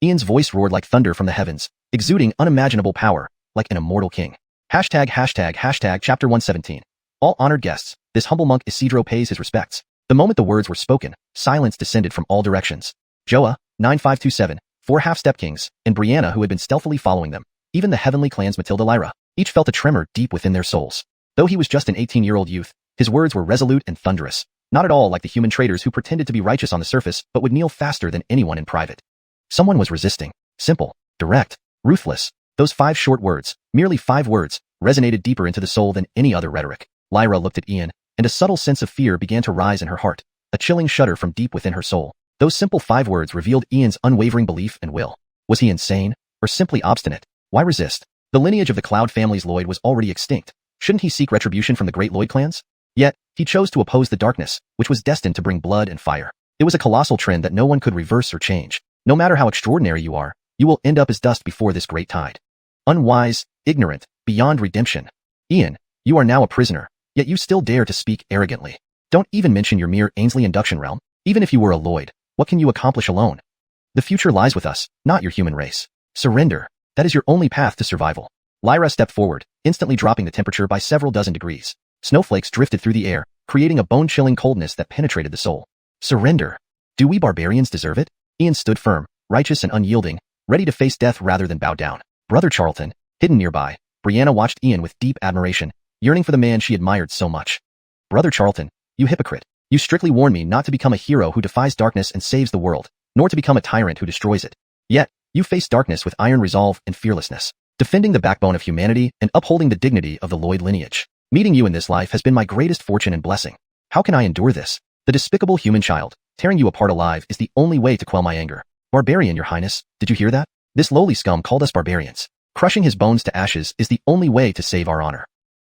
Ian's voice roared like thunder from the heavens, exuding unimaginable power, like an immortal king. Hashtag chapter 117. All honored guests, this humble monk Isidro pays his respects. The moment the words were spoken, silence descended from all directions. Joa, 9527, 4 half-step kings, and Brianna who had been stealthily following them, even the heavenly clan's Matilda Lyra, each felt a tremor deep within their souls. Though he was just an 18-year-old youth, his words were resolute and thunderous, not at all like the human traitors who pretended to be righteous on the surface but would kneel faster than anyone in private. Someone was resisting. Simple, direct, ruthless. Those 5 short words, merely 5 words, resonated deeper into the soul than any other rhetoric. Lyra looked at Ian, and a subtle sense of fear began to rise in her heart, a chilling shudder from deep within her soul. Those simple 5 words revealed Ian's unwavering belief and will. Was he insane, or simply obstinate? Why resist? The lineage of the Cloud family's Lloyd was already extinct. Shouldn't he seek retribution from the great Lloyd clans? Yet, he chose to oppose the darkness, which was destined to bring blood and fire. It was a colossal trend that no one could reverse or change. No matter how extraordinary you are, you will end up as dust before this great tide. Unwise, ignorant, beyond redemption. Ian, you are now a prisoner, yet you still dare to speak arrogantly. Don't even mention your mere Ainsley induction realm. Even if you were a Lloyd, what can you accomplish alone? The future lies with us, not your human race. Surrender. That is your only path to survival. Lyra stepped forward, instantly dropping the temperature by several dozen degrees. Snowflakes drifted through the air, creating a bone-chilling coldness that penetrated the soul. Surrender. Do we barbarians deserve it? Ian stood firm, righteous and unyielding, ready to face death rather than bow down. Brother Charlton, hidden nearby, Brianna watched Ian with deep admiration, yearning for the man she admired so much. Brother Charlton, you hypocrite. You strictly warned me not to become a hero who defies darkness and saves the world, nor to become a tyrant who destroys it. Yet, you face darkness with iron resolve and fearlessness, defending the backbone of humanity and upholding the dignity of the Lloyd lineage. Meeting you in this life has been my greatest fortune and blessing. How can I endure this? The despicable human child, tearing you apart alive is the only way to quell my anger. Barbarian, your highness, did you hear that? This lowly scum called us barbarians. Crushing his bones to ashes is the only way to save our honor.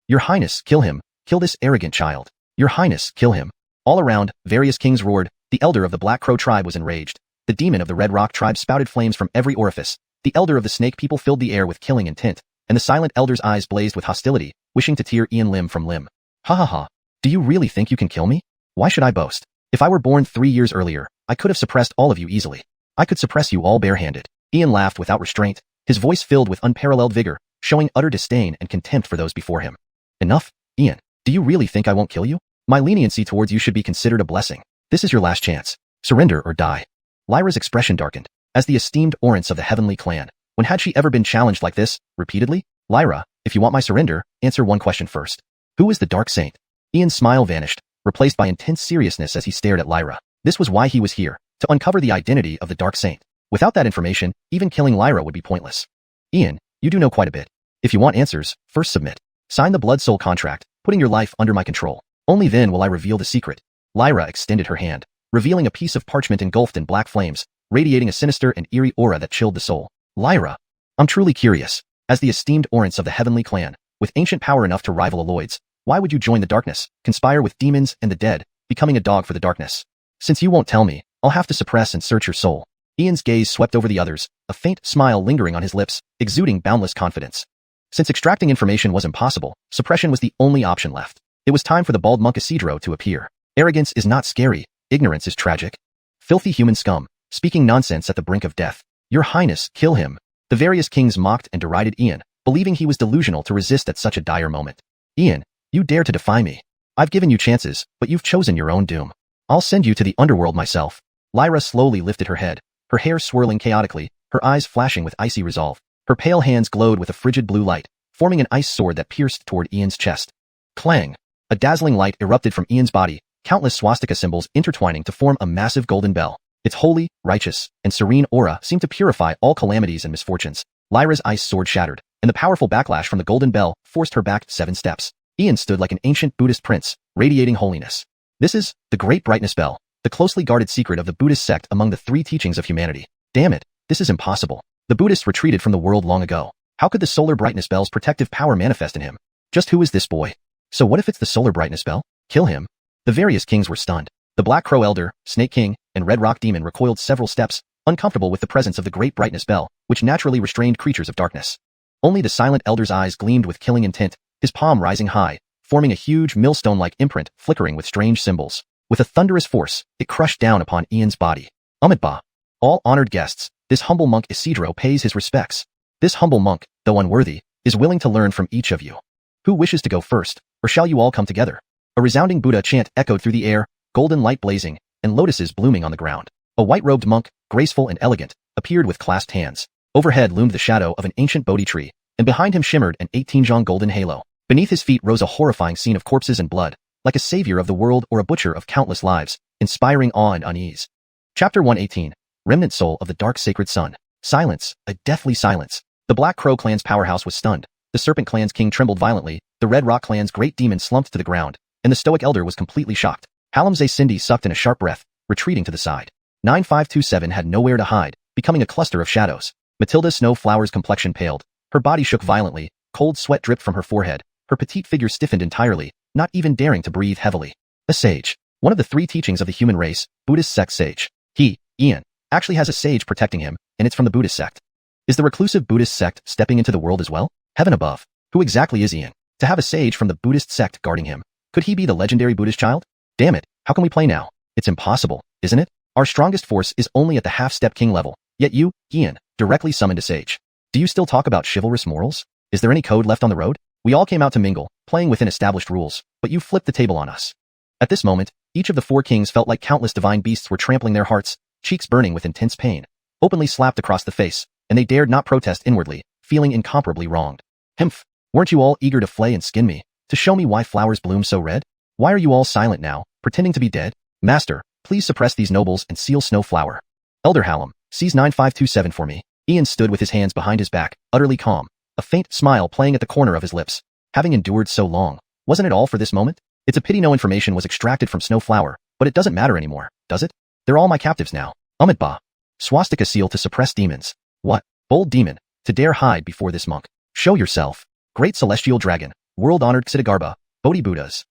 Your highness, kill him. Kill this arrogant child. Your highness, kill him. All around, various kings roared. The elder of the Black Crow tribe was enraged. The demon of the Red Rock tribe spouted flames from every orifice. The elder of the Snake people filled the air with killing intent, and the silent elder's eyes blazed with hostility, wishing to tear Ian limb from limb. Ha ha ha. Do you really think you can kill me? Why should I boast? If I were born 3 years earlier, I could have suppressed all of you easily. I could suppress you all barehanded. Ian laughed without restraint, his voice filled with unparalleled vigor, showing utter disdain and contempt for those before him. Enough, Ian. Do you really think I won't kill you? My leniency towards you should be considered a blessing. This is your last chance. Surrender or die. Lyra's expression darkened. As the esteemed Orance of the Heavenly Clan, when had she ever been challenged like this, repeatedly? Lyra, if you want my surrender, answer one question first. Who is the Dark Saint? Ian's smile vanished, replaced by intense seriousness as he stared at Lyra. This was why he was here, to uncover the identity of the Dark Saint. Without that information, even killing Lyra would be pointless. Ian, you do know quite a bit. If you want answers, first submit. Sign the blood soul contract, putting your life under my control. Only then will I reveal the secret. Lyra extended her hand, revealing a piece of parchment engulfed in black flames, radiating a sinister and eerie aura that chilled the soul. Lyra, I'm truly curious. As the esteemed Orance of the Heavenly Clan, with ancient power enough to rival Aloyd's, why would you join the darkness, conspire with demons and the dead, becoming a dog for the darkness? Since you won't tell me, I'll have to suppress and search your soul. Ian's gaze swept over the others, a faint smile lingering on his lips, exuding boundless confidence. Since extracting information was impossible, suppression was the only option left. It was time for the bald monk Isidro to appear. Arrogance is not scary, ignorance is tragic. Filthy human scum, speaking nonsense at the brink of death. Your highness, kill him. The various kings mocked and derided Ian, believing he was delusional to resist at such a dire moment. Ian, you dare to defy me. I've given you chances, but you've chosen your own doom. I'll send you to the underworld myself. Lyra slowly lifted her head, her hair swirling chaotically, her eyes flashing with icy resolve. Her pale hands glowed with a frigid blue light, forming an ice sword that pierced toward Ian's chest. Clang! A dazzling light erupted from Ian's body, countless swastika symbols intertwining to form a massive golden bell. Its holy, righteous, and serene aura seemed to purify all calamities and misfortunes. Lyra's ice sword shattered, and the powerful backlash from the golden bell forced her back 7 steps. Ian stood like an ancient Buddhist prince, radiating holiness. This is the Great Brightness Bell, the closely guarded secret of the Buddhist sect among the 3 teachings of humanity. Damn it, this is impossible. The Buddhists retreated from the world long ago. How could the Solar Brightness Bell's protective power manifest in him? Just who is this boy? So what if it's the Solar Brightness Bell? Kill him. The various kings were stunned. The Black Crow Elder, Snake King, and Red Rock Demon recoiled several steps, uncomfortable with the presence of the Great Brightness Bell, which naturally restrained creatures of darkness. Only the silent Elder's eyes gleamed with killing intent, his palm rising high, forming a huge millstone-like imprint flickering with strange symbols. With a thunderous force, it crushed down upon Ian's body. Amitabha. All honored guests, this humble monk Isidro pays his respects. This humble monk, though unworthy, is willing to learn from each of you. Who wishes to go first, or shall you all come together? A resounding Buddha chant echoed through the air, golden light blazing, and lotuses blooming on the ground. A white-robed monk, graceful and elegant, appeared with clasped hands. Overhead loomed the shadow of an ancient Bodhi tree, and behind him shimmered an 18-jong golden halo. Beneath his feet rose a horrifying scene of corpses and blood, like a savior of the world or a butcher of countless lives, inspiring awe and unease. Chapter 118. Remnant Soul of the Dark Sacred Sun. Silence, a deathly silence. The Black Crow clan's powerhouse was stunned. The Serpent clan's king trembled violently, the Red Rock clan's great demon slumped to the ground, and the Stoic Elder was completely shocked. Halamze Cindy sucked in a sharp breath, retreating to the side. 9527 had nowhere to hide, becoming a cluster of shadows. Matilda Snowflower's complexion paled. Her body shook violently, cold sweat dripped from her forehead. Her petite figure stiffened entirely, not even daring to breathe heavily. A sage. One of the 3 teachings of the human race, Buddhist sect sage. He, Ian, actually has a sage protecting him, and it's from the Buddhist sect. Is the reclusive Buddhist sect stepping into the world as well? Heaven above. Who exactly is Ian? To have a sage from the Buddhist sect guarding him. Could he be the legendary Buddhist child? Damn it, how can we play now? It's impossible, isn't it? Our strongest force is only at the half-step king level, yet you, Ian, directly summoned a sage. Do you still talk about chivalrous morals? Is there any code left on the road? We all came out to mingle, playing within established rules, but you flipped the table on us. At this moment, each of the 4 kings felt like countless divine beasts were trampling their hearts, cheeks burning with intense pain, openly slapped across the face, and they dared not protest inwardly, feeling incomparably wronged. Hemph! Weren't you all eager to flay and skin me, to show me why flowers bloom so red? Why are you all silent now, pretending to be dead? Master, please suppress these nobles and seal Snowflower. Elder Hallam, seize 9527 for me. Ian stood with his hands behind his back, utterly calm, a faint smile playing at the corner of his lips. Having endured so long, wasn't it all for this moment? It's a pity no information was extracted from Snowflower, but it doesn't matter anymore, does it? They're all my captives now. Amitabha. Swastika seal to suppress demons. What? Bold demon, to dare hide before this monk. Show yourself. Great celestial dragon, world-honored Ksitigarbha, Bodhi Buddhas.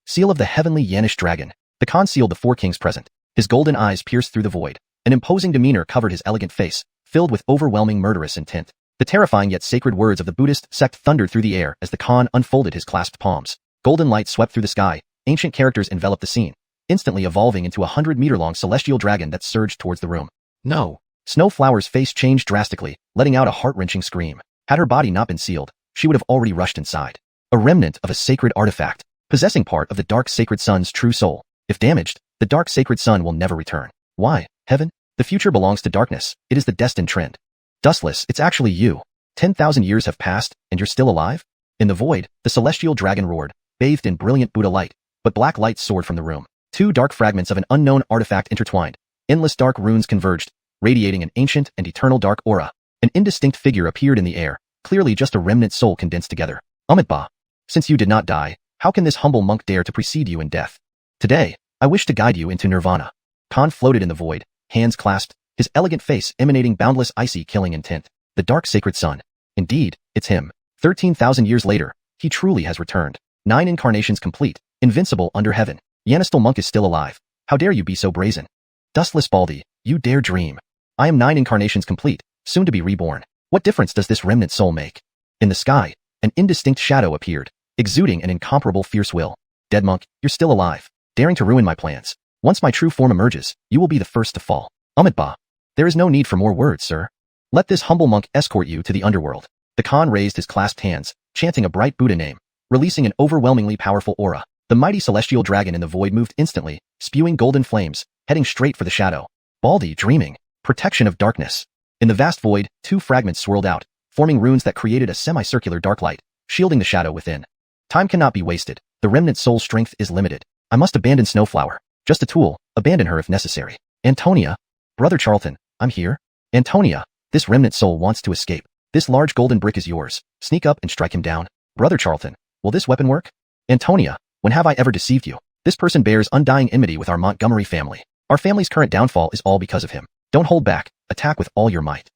Seal of the heavenly Yanish dragon. The Khan sealed the 4 kings present. His golden eyes pierced through the void. An imposing demeanor covered his elegant face, filled with overwhelming murderous intent. The terrifying yet sacred words of the Buddhist sect thundered through the air as the Khan unfolded his clasped palms. Golden light swept through the sky, ancient characters enveloped the scene, instantly evolving into a 100-meter-long celestial dragon that surged towards the room. No. Snowflower's face changed drastically, letting out a heart-wrenching scream. Had her body not been sealed, she would have already rushed inside. A remnant of a sacred artifact, possessing part of the Dark Sacred Sun's true soul. If damaged, the Dark Sacred Sun will never return. Why, heaven? The future belongs to darkness. It is the destined trend. Dustless, it's actually you. 10,000 years have passed, and you're still alive? In the void, the celestial dragon roared, bathed in brilliant Buddha light, but black light soared from the room. 2 dark fragments of an unknown artifact intertwined. Endless dark runes converged, radiating an ancient and eternal dark aura. An indistinct figure appeared in the air, clearly just a remnant soul condensed together. Amitabha. Since you did not die, how can this humble monk dare to precede you in death? Today, I wish to guide you into nirvana. Khan floated in the void, hands clasped, his elegant face emanating boundless icy killing intent. The Dark Sacred Sun. Indeed, it's him. 13,000 years later, he truly has returned. 9 incarnations complete, invincible under heaven. Yanistal monk is still alive. How dare you be so brazen? Dustless Baldy, you dare dream. I am 9 incarnations complete, soon to be reborn. What difference does this remnant soul make? In the sky, an indistinct shadow appeared, exuding an incomparable fierce will. Dead monk, you're still alive, daring to ruin my plans. Once my true form emerges, you will be the first to fall. Amitabha. There is no need for more words, sir. Let this humble monk escort you to the underworld. The Khan raised his clasped hands, chanting a bright Buddha name, releasing an overwhelmingly powerful aura. The mighty celestial dragon in the void moved instantly, spewing golden flames, heading straight for the shadow. Baldy, dreaming. Protection of darkness. In the vast void, 2 fragments swirled out, forming runes that created a semicircular dark light, shielding the shadow within. Time cannot be wasted. The remnant soul's strength is limited. I must abandon Snowflower. Just a tool. Abandon her if necessary. Antonia. Brother Charlton, I'm here. Antonia. This remnant soul wants to escape. This large golden brick is yours. Sneak up and strike him down. Brother Charlton, will this weapon work? Antonia, when have I ever deceived you? This person bears undying enmity with our Montgomery family. Our family's current downfall is all because of him. Don't hold back. Attack with all your might.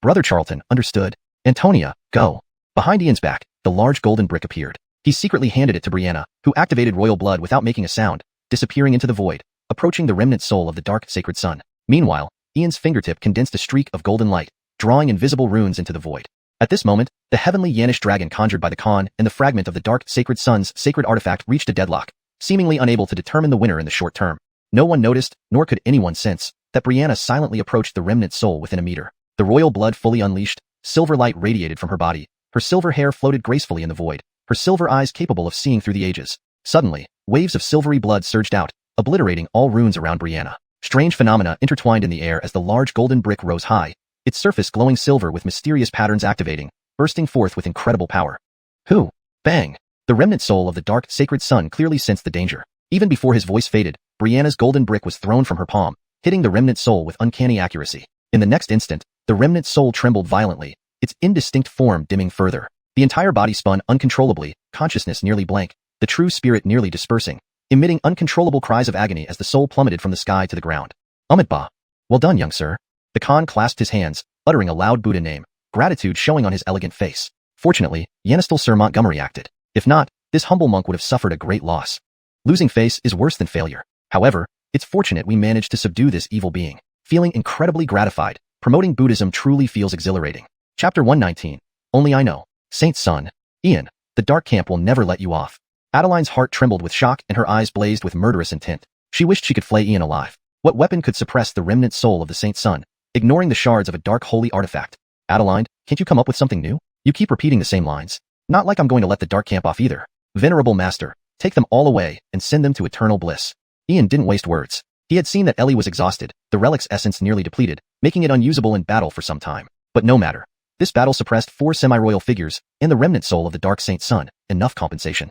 Brother Charlton, understood. Antonia, go. Behind Ian's back, the large golden brick appeared. He secretly handed it to Brianna, who activated royal blood without making a sound, disappearing into the void, approaching the remnant soul of the Dark Sacred Sun. Meanwhile, Ian's fingertip condensed a streak of golden light, drawing invisible runes into the void. At this moment, the heavenly Yanish dragon conjured by the Khan and the fragment of the Dark Sacred Sun's sacred artifact reached a deadlock, seemingly unable to determine the winner in the short term. No one noticed, nor could anyone sense, that Brianna silently approached the remnant soul within a meter. The royal blood fully unleashed, silver light radiated from her body, her silver hair floated gracefully in the void, her silver eyes capable of seeing through the ages. Suddenly, waves of silvery blood surged out, obliterating all runes around Brianna. Strange phenomena intertwined in the air as the large golden brick rose high, its surface glowing silver with mysterious patterns activating, bursting forth with incredible power. Who? Bang! The remnant soul of the Dark Sacred Sun clearly sensed the danger. Even before his voice faded, Brianna's golden brick was thrown from her palm, hitting the remnant soul with uncanny accuracy. In the next instant, the remnant soul trembled violently, its indistinct form dimming further. The entire body spun uncontrollably, consciousness nearly blank, the true spirit nearly dispersing, emitting uncontrollable cries of agony as the soul plummeted from the sky to the ground. Amitabha. Well done, young sir. The Khan clasped his hands, uttering a loud Buddha name, gratitude showing on his elegant face. Fortunately, Yanistal Sir Montgomery acted. If not, this humble monk would have suffered a great loss. Losing face is worse than failure. However, it's fortunate we managed to subdue this evil being. Feeling incredibly gratified, promoting Buddhism truly feels exhilarating. Chapter 119. Only I know. Saint's son. Ian, the dark camp will never let you off. Adeline's heart trembled with shock and her eyes blazed with murderous intent. She wished she could flay Ian alive. What weapon could suppress the remnant soul of the Saint's son, ignoring the shards of a dark holy artifact? Adeline, can't you come up with something new? You keep repeating the same lines. Not like I'm going to let the dark camp off either. Venerable master, take them all away and send them to eternal bliss. Ian didn't waste words. He had seen that Ellie was exhausted, the relic's essence nearly depleted, making it unusable in battle for some time. But no matter. This battle suppressed 4 semi-royal figures and the remnant soul of the Dark Saint's son. Enough compensation.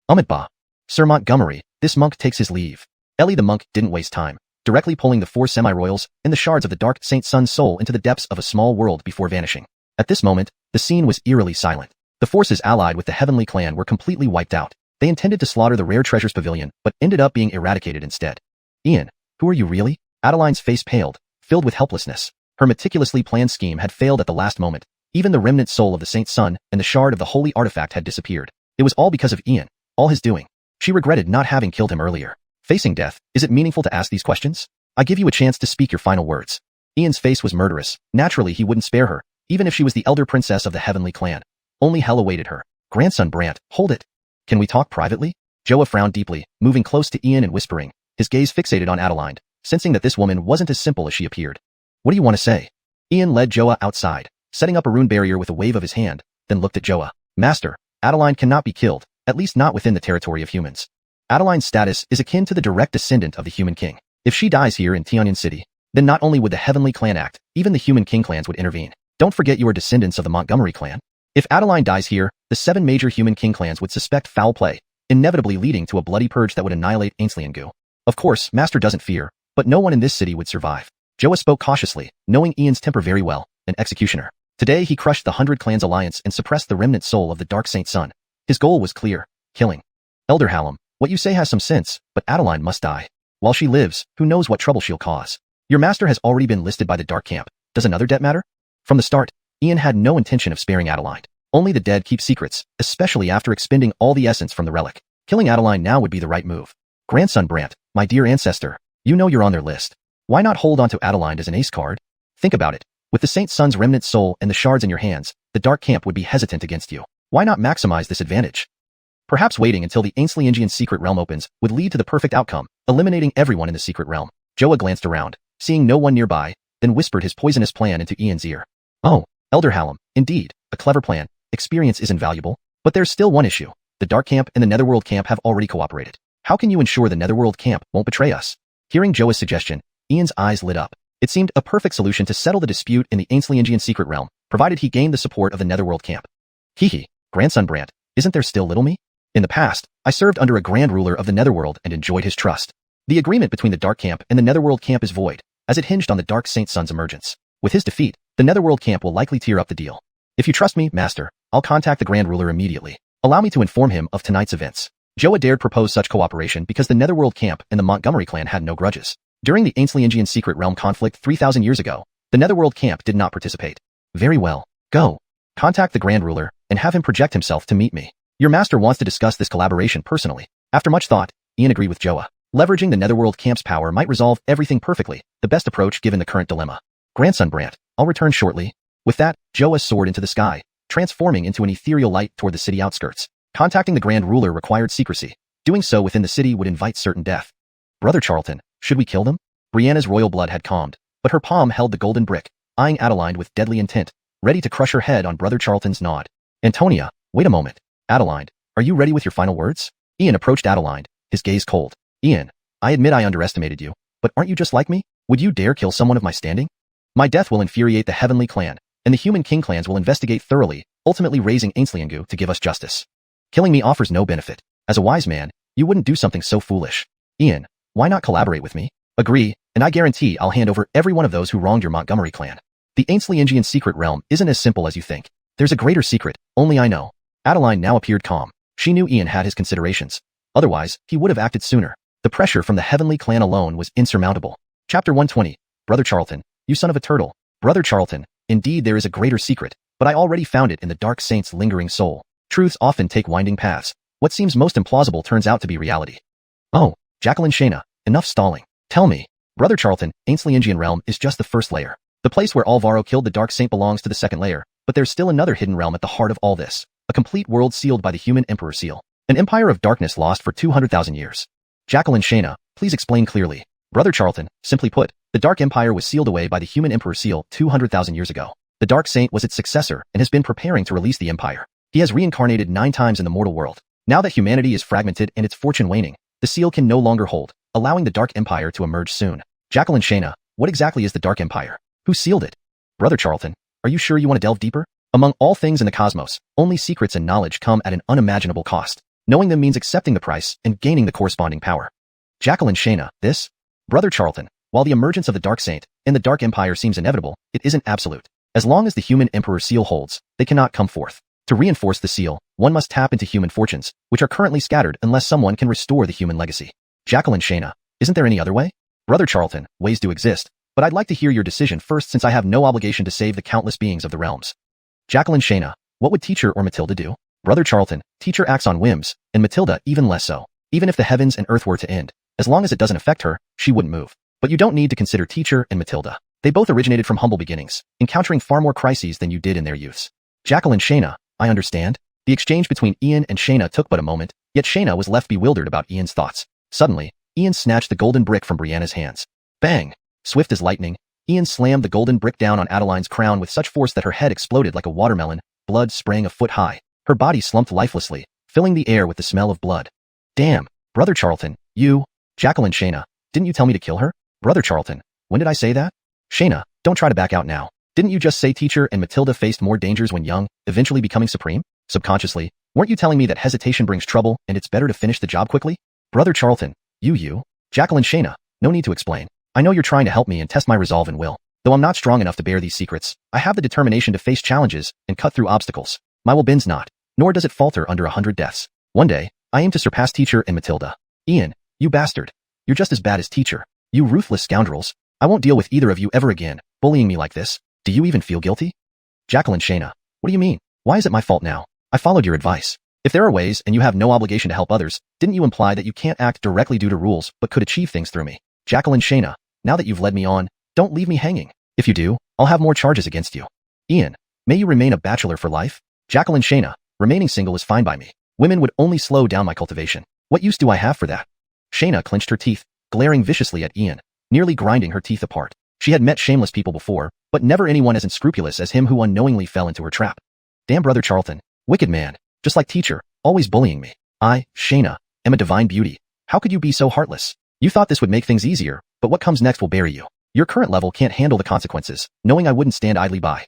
Amitabha. Sir Montgomery, this monk takes his leave. Ellie the monk didn't waste time, directly pulling the 4 semi-royals and the shards of the dark Saint Sun's soul into the depths of a small world before vanishing. At this moment, the scene was eerily silent. The forces allied with the Heavenly Clan were completely wiped out. They intended to slaughter the Rare Treasures Pavilion, but ended up being eradicated instead. Ian, who are you really? Adeline's face paled, filled with helplessness. Her meticulously planned scheme had failed at the last moment. Even the remnant soul of the Saint Sun and the shard of the holy artifact had disappeared. It was all because of Ian, all his doing. She regretted not having killed him earlier. Facing death, is it meaningful to ask these questions? I give you a chance to speak your final words. Ian's face was murderous. Naturally, he wouldn't spare her, even if she was the elder princess of the Heavenly Clan. Only hell awaited her. Grandson Brant, hold it. Can we talk privately? Joa frowned deeply, moving close to Ian and whispering, his gaze fixated on Adeline, sensing that this woman wasn't as simple as she appeared. What do you want to say? Ian led Joa outside, setting up a rune barrier with a wave of his hand, then looked at Joa. Master, Adeline cannot be killed, at least not within the territory of humans. Adeline's status is akin to the direct descendant of the human king. If she dies here in Tianyan City, then not only would the Heavenly Clan act, even the human king clans would intervene. Don't forget you are descendants of the Montgomery clan. If Adeline dies here, the 7 major human king clans would suspect foul play, inevitably leading to a bloody purge that would annihilate Xianxia. Of course, Master doesn't fear, but no one in this city would survive. Joa spoke cautiously, knowing Ian's temper very well, an executioner. Today he crushed the 100 Clans alliance and suppressed the remnant soul of the Dark Saint Sun. His goal was clear, killing. Elder Hallam, what you say has some sense, but Adeline must die. While she lives, who knows what trouble she'll cause. Your master has already been listed by the Dark Camp. Does another debt matter? From the start, Ian had no intention of sparing Adeline. Only the dead keep secrets, especially after expending all the essence from the relic. Killing Adeline now would be the right move. Grandson Brant, my dear ancestor, you know you're on their list. Why not hold on to Adeline as an ace card? Think about it. With the Saint Sun's remnant soul and the shards in your hands, the Dark Camp would be hesitant against you. Why not maximize this advantage? Perhaps waiting until the Xianxian secret realm opens would lead to the perfect outcome, eliminating everyone in the secret realm. Joa glanced around, seeing no one nearby, then whispered his poisonous plan into Ian's ear. Oh, Elder Hallam, indeed, a clever plan. Experience is invaluable, but there's still one issue. The Dark Camp and the Netherworld Camp have already cooperated. How can you ensure the Netherworld Camp won't betray us? Hearing Joa's suggestion, Ian's eyes lit up. It seemed a perfect solution to settle the dispute in the Xianxian secret realm, provided he gained the support of the Netherworld Camp. Hehe, Grandson Brant, isn't there still little me? In the past, I served under a Grand Ruler of the Netherworld and enjoyed his trust. The agreement between the Dark Camp and the Netherworld Camp is void, as it hinged on the Dark Saint Sun's emergence. With his defeat, the Netherworld Camp will likely tear up the deal. If you trust me, Master, I'll contact the Grand Ruler immediately. Allow me to inform him of tonight's events. Joa dared propose such cooperation because the Netherworld Camp and the Montgomery clan had no grudges. During the Xianxian secret realm conflict 3,000 years ago, the Netherworld Camp did not participate. Very well. Go. Contact the Grand Ruler and have him project himself to meet me. Your master wants to discuss this collaboration personally. After much thought, Ian agreed with Joa. Leveraging the Netherworld Camp's power might resolve everything perfectly, the best approach given the current dilemma. Grandson Brant, I'll return shortly. With that, Joa soared into the sky, transforming into an ethereal light toward the city outskirts. Contacting the Grand Ruler required secrecy. Doing so within the city would invite certain death. Brother Charlton, should we kill them? Brianna's royal blood had calmed, but her palm held the golden brick, eyeing Adeline with deadly intent, ready to crush her head on Brother Charlton's nod. Antonia, wait a moment. Adeline, are you ready with your final words? Ian approached Adeline, his gaze cold. Ian, I admit I underestimated you, but aren't you just like me? Would you dare kill someone of my standing? My death will infuriate the Heavenly Clan, and the human king clans will investigate thoroughly, ultimately raising Xianxia to give us justice. Killing me offers no benefit. As a wise man, you wouldn't do something so foolish. Ian, why not collaborate with me? Agree, and I guarantee I'll hand over every one of those who wronged your Montgomery clan. The Xianxian secret realm isn't as simple as you think. There's a greater secret, only I know. Adeline now appeared calm. She knew Ian had his considerations. Otherwise, he would have acted sooner. The pressure from the Heavenly Clan alone was insurmountable. Chapter 120. Brother Charlton, you son of a turtle. Brother Charlton, indeed there is a greater secret, but I already found it in the Dark Saint's lingering soul. Truths often take winding paths. What seems most implausible turns out to be reality. Oh, Jacqueline Shayna, enough stalling. Tell me. Brother Charlton, Xianxian realm is just the first layer. The place where Alvaro killed the Dark Saint belongs to the second layer, but there's still another hidden realm at the heart of all this. A complete world sealed by the human Emperor seal. An empire of darkness lost for 200,000 years. Jacqueline Shayna, please explain clearly. Brother Charlton, simply put, the Dark Empire was sealed away by the human Emperor seal 200,000 years ago. The Dark Saint was its successor and has been preparing to release the empire. He has reincarnated 9 times in the mortal world. Now that humanity is fragmented and its fortune waning, the seal can no longer hold, allowing the Dark Empire to emerge soon. Jacqueline Shayna, what exactly is the Dark Empire? Who sealed it? Brother Charlton, are you sure you want to delve deeper? Among all things in the cosmos, only secrets and knowledge come at an unimaginable cost. Knowing them means accepting the price and gaining the corresponding power. Jacqueline Shayna, this? Brother Charlton, while the emergence of the Dark Saint in the Dark Empire seems inevitable, it isn't absolute. As long as the human Emperor seal holds, they cannot come forth. To reinforce the seal, one must tap into human fortunes, which are currently scattered unless someone can restore the human legacy. Jacqueline Shayna, isn't there any other way? Brother Charlton, ways do exist, but I'd like to hear your decision first since I have no obligation to save the countless beings of the realms. Jacqueline Shayna, what would Teacher or Matilda do? Brother Charlton, Teacher acts on whims, and Matilda even less so. Even if the heavens and earth were to end, as long as it doesn't affect her, she wouldn't move. But you don't need to consider Teacher and Matilda. They both originated from humble beginnings, encountering far more crises than you did in their youths. Jacqueline Shayna, I understand. The exchange between Ian and Shayna took but a moment, yet Shayna was left bewildered about Ian's thoughts. Suddenly, Ian snatched the golden brick from Brianna's hands. Bang! Swift as lightning, Ian slammed the golden brick down on Adeline's crown with such force that her head exploded like a watermelon, blood spraying a foot high. Her body slumped lifelessly, filling the air with the smell of blood. Damn, Brother Charlton, you... Jacqueline Shayna, didn't you tell me to kill her? Brother Charlton, when did I say that? Shayna, don't try to back out now. Didn't you just say Teacher and Matilda faced more dangers when young, eventually becoming supreme? Subconsciously, weren't you telling me that hesitation brings trouble and it's better to finish the job quickly? Brother Charlton, you? Jacqueline Shayna, no need to explain. I know you're trying to help me and test my resolve and will. Though I'm not strong enough to bear these secrets, I have the determination to face challenges and cut through obstacles. My will bends not, nor does it falter under 100 deaths. One day, I aim to surpass Teacher and Matilda. Ian, you bastard. You're just as bad as Teacher. You ruthless scoundrels. I won't deal with either of you ever again, bullying me like this. Do you even feel guilty? Jacqueline Shayna, what do you mean? Why is it my fault now? I followed your advice. If there are ways and you have no obligation to help others, didn't you imply that you can't act directly due to rules but could achieve things through me? Jacqueline Shayna, now that you've led me on, don't leave me hanging. If you do, I'll have more charges against you. Ian, may you remain a bachelor for life? Jacqueline Shayna, remaining single is fine by me. Women would only slow down my cultivation. What use do I have for that? Shayna clenched her teeth, glaring viciously at Ian, nearly grinding her teeth apart. She had met shameless people before, but never anyone as unscrupulous as him who unknowingly fell into her trap. Damn Brother Charlton, wicked man, just like Teacher, always bullying me. I, Shayna, am a divine beauty. How could you be so heartless? You thought this would make things easier, but what comes next will bury you. Your current level can't handle the consequences, knowing I wouldn't stand idly by.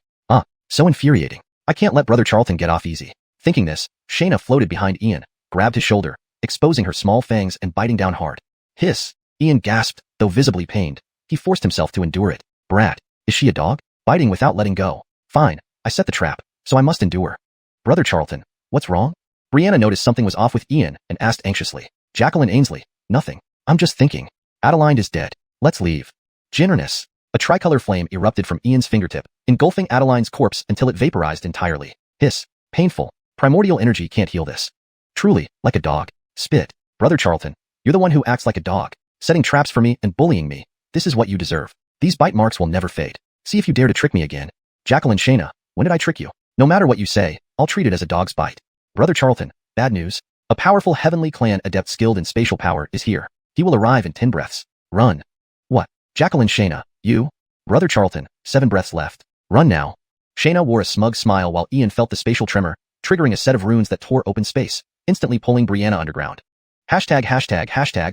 So infuriating. I can't let Brother Charlton get off easy. Thinking this, Shayna floated behind Ian, grabbed his shoulder, exposing her small fangs and biting down hard. Hiss! Ian gasped, though visibly pained. He forced himself to endure it. Brat, is she a dog? Biting without letting go. Fine, I set the trap, so I must endure. Brother Charlton, what's wrong? Brianna noticed something was off with Ian and asked anxiously. Jacqueline Ainsley, nothing. I'm just thinking. Adeline is dead. Let's leave. Generous. A tricolor flame erupted from Ian's fingertip, engulfing Adeline's corpse until it vaporized entirely. Hiss. Painful. Primordial energy can't heal this. Truly, like a dog. Spit. Brother Charlton, you're the one who acts like a dog, setting traps for me and bullying me. This is what you deserve. These bite marks will never fade. See if you dare to trick me again. Jacqueline Shayna, when did I trick you? No matter what you say, I'll treat it as a dog's bite. Brother Charlton, bad news. A powerful heavenly clan adept skilled in spatial power is here. He will arrive in 10 breaths. Run. What? Jacqueline Shayna, you? Brother Charlton, 7 breaths left. Run now. Shayna wore a smug smile while Ian felt the spatial tremor, triggering a set of runes that tore open space, instantly pulling Brianna underground. Hashtag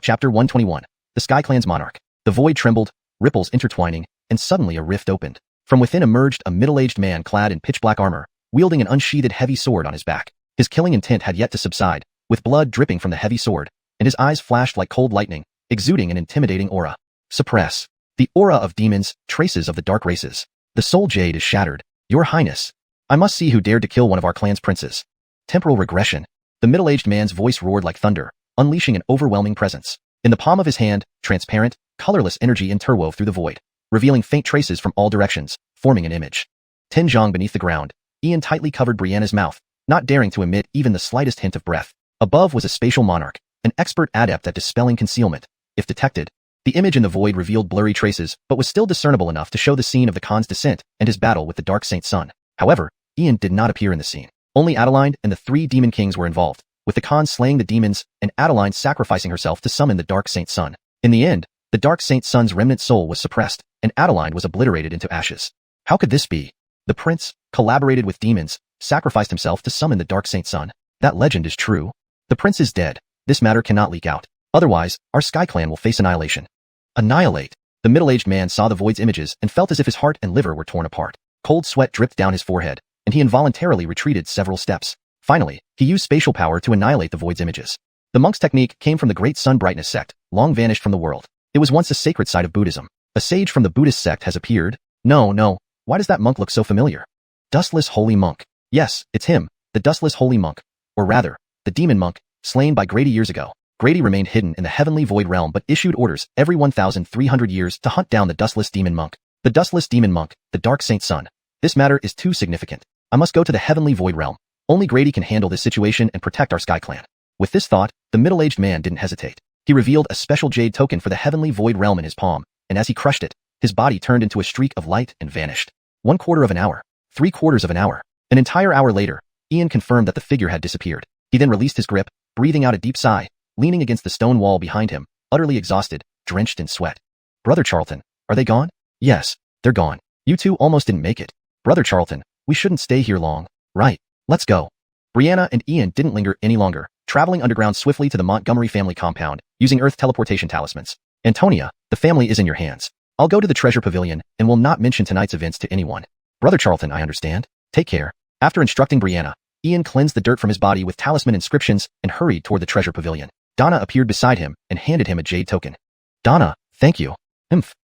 chapter 121. The Sky Clan's monarch. The void trembled, ripples intertwining, and suddenly a rift opened. From within emerged a middle-aged man clad in pitch-black armor, wielding an unsheathed heavy sword on his back. His killing intent had yet to subside, with blood dripping from the heavy sword, and his eyes flashed like cold lightning, exuding an intimidating aura. Suppress. The aura of demons, traces of the dark races. The soul jade is shattered. Your Highness. I must see who dared to kill one of our clan's princes. Temporal regression. The middle-aged man's voice roared like thunder, unleashing an overwhelming presence. In the palm of his hand, transparent, colorless energy interwove through the void, revealing faint traces from all directions, forming an image. Tenjong beneath the ground, Ian tightly covered Brianna's mouth, not daring to emit even the slightest hint of breath. Above was a spatial monarch, an expert adept at dispelling concealment. If detected, the image in the void revealed blurry traces, but was still discernible enough to show the scene of the Khan's descent and his battle with the Dark Saint Sun. However, Ian did not appear in the scene. Only Adeline and the 3 demon kings were involved, with the Khan slaying the demons and Adeline sacrificing herself to summon the Dark Saint Sun. In the end, the Dark Saint Sun's remnant soul was suppressed, and Adeline was obliterated into ashes. How could this be? The prince, collaborated with demons, sacrificed himself to summon the Dark Saint Sun. That legend is true. The prince is dead. This matter cannot leak out. Otherwise, our Sky Clan will face annihilation. Annihilate. The middle-aged man saw the void's images and felt as if his heart and liver were torn apart. Cold sweat dripped down his forehead, and he involuntarily retreated several steps. Finally, he used spatial power to annihilate the void's images. The monk's technique came from the Great Sun Brightness sect, long vanished from the world. It was once a sacred site of Buddhism. A sage from the Buddhist sect has appeared. No, why does that monk look so familiar? Dustless Holy Monk. Yes, it's him, the Dustless Holy Monk. Or rather, the Demon Monk, slain by Grady years ago. Grady remained hidden in the heavenly void realm but issued orders every 1,300 years to hunt down the Dustless Demon Monk. The Dustless Demon Monk, the Dark Saint Sun. This matter is too significant. I must go to the heavenly void realm. Only Grady can handle this situation and protect our Sky Clan. With this thought, the middle-aged man didn't hesitate. He revealed a special jade token for the heavenly void realm in his palm, and as he crushed it, his body turned into a streak of light and vanished. 1/4 of an hour. 3/4 of an hour. An entire hour later, Ian confirmed that the figure had disappeared. He then released his grip, breathing out a deep sigh, leaning against the stone wall behind him, utterly exhausted, drenched in sweat. Brother Charlton, are they gone? Yes, they're gone. You two almost didn't make it. Brother Charlton, we shouldn't stay here long. Right, let's go. Brianna and Ian didn't linger any longer, traveling underground swiftly to the Montgomery family compound, using Earth teleportation talismans. Antonia, the family is in your hands. I'll go to the treasure pavilion and will not mention tonight's events to anyone. Brother Charlton, I understand. Take care. After instructing Brianna, Ian cleansed the dirt from his body with talisman inscriptions and hurried toward the treasure pavilion. Donna appeared beside him and handed him a jade token. Donna, thank you.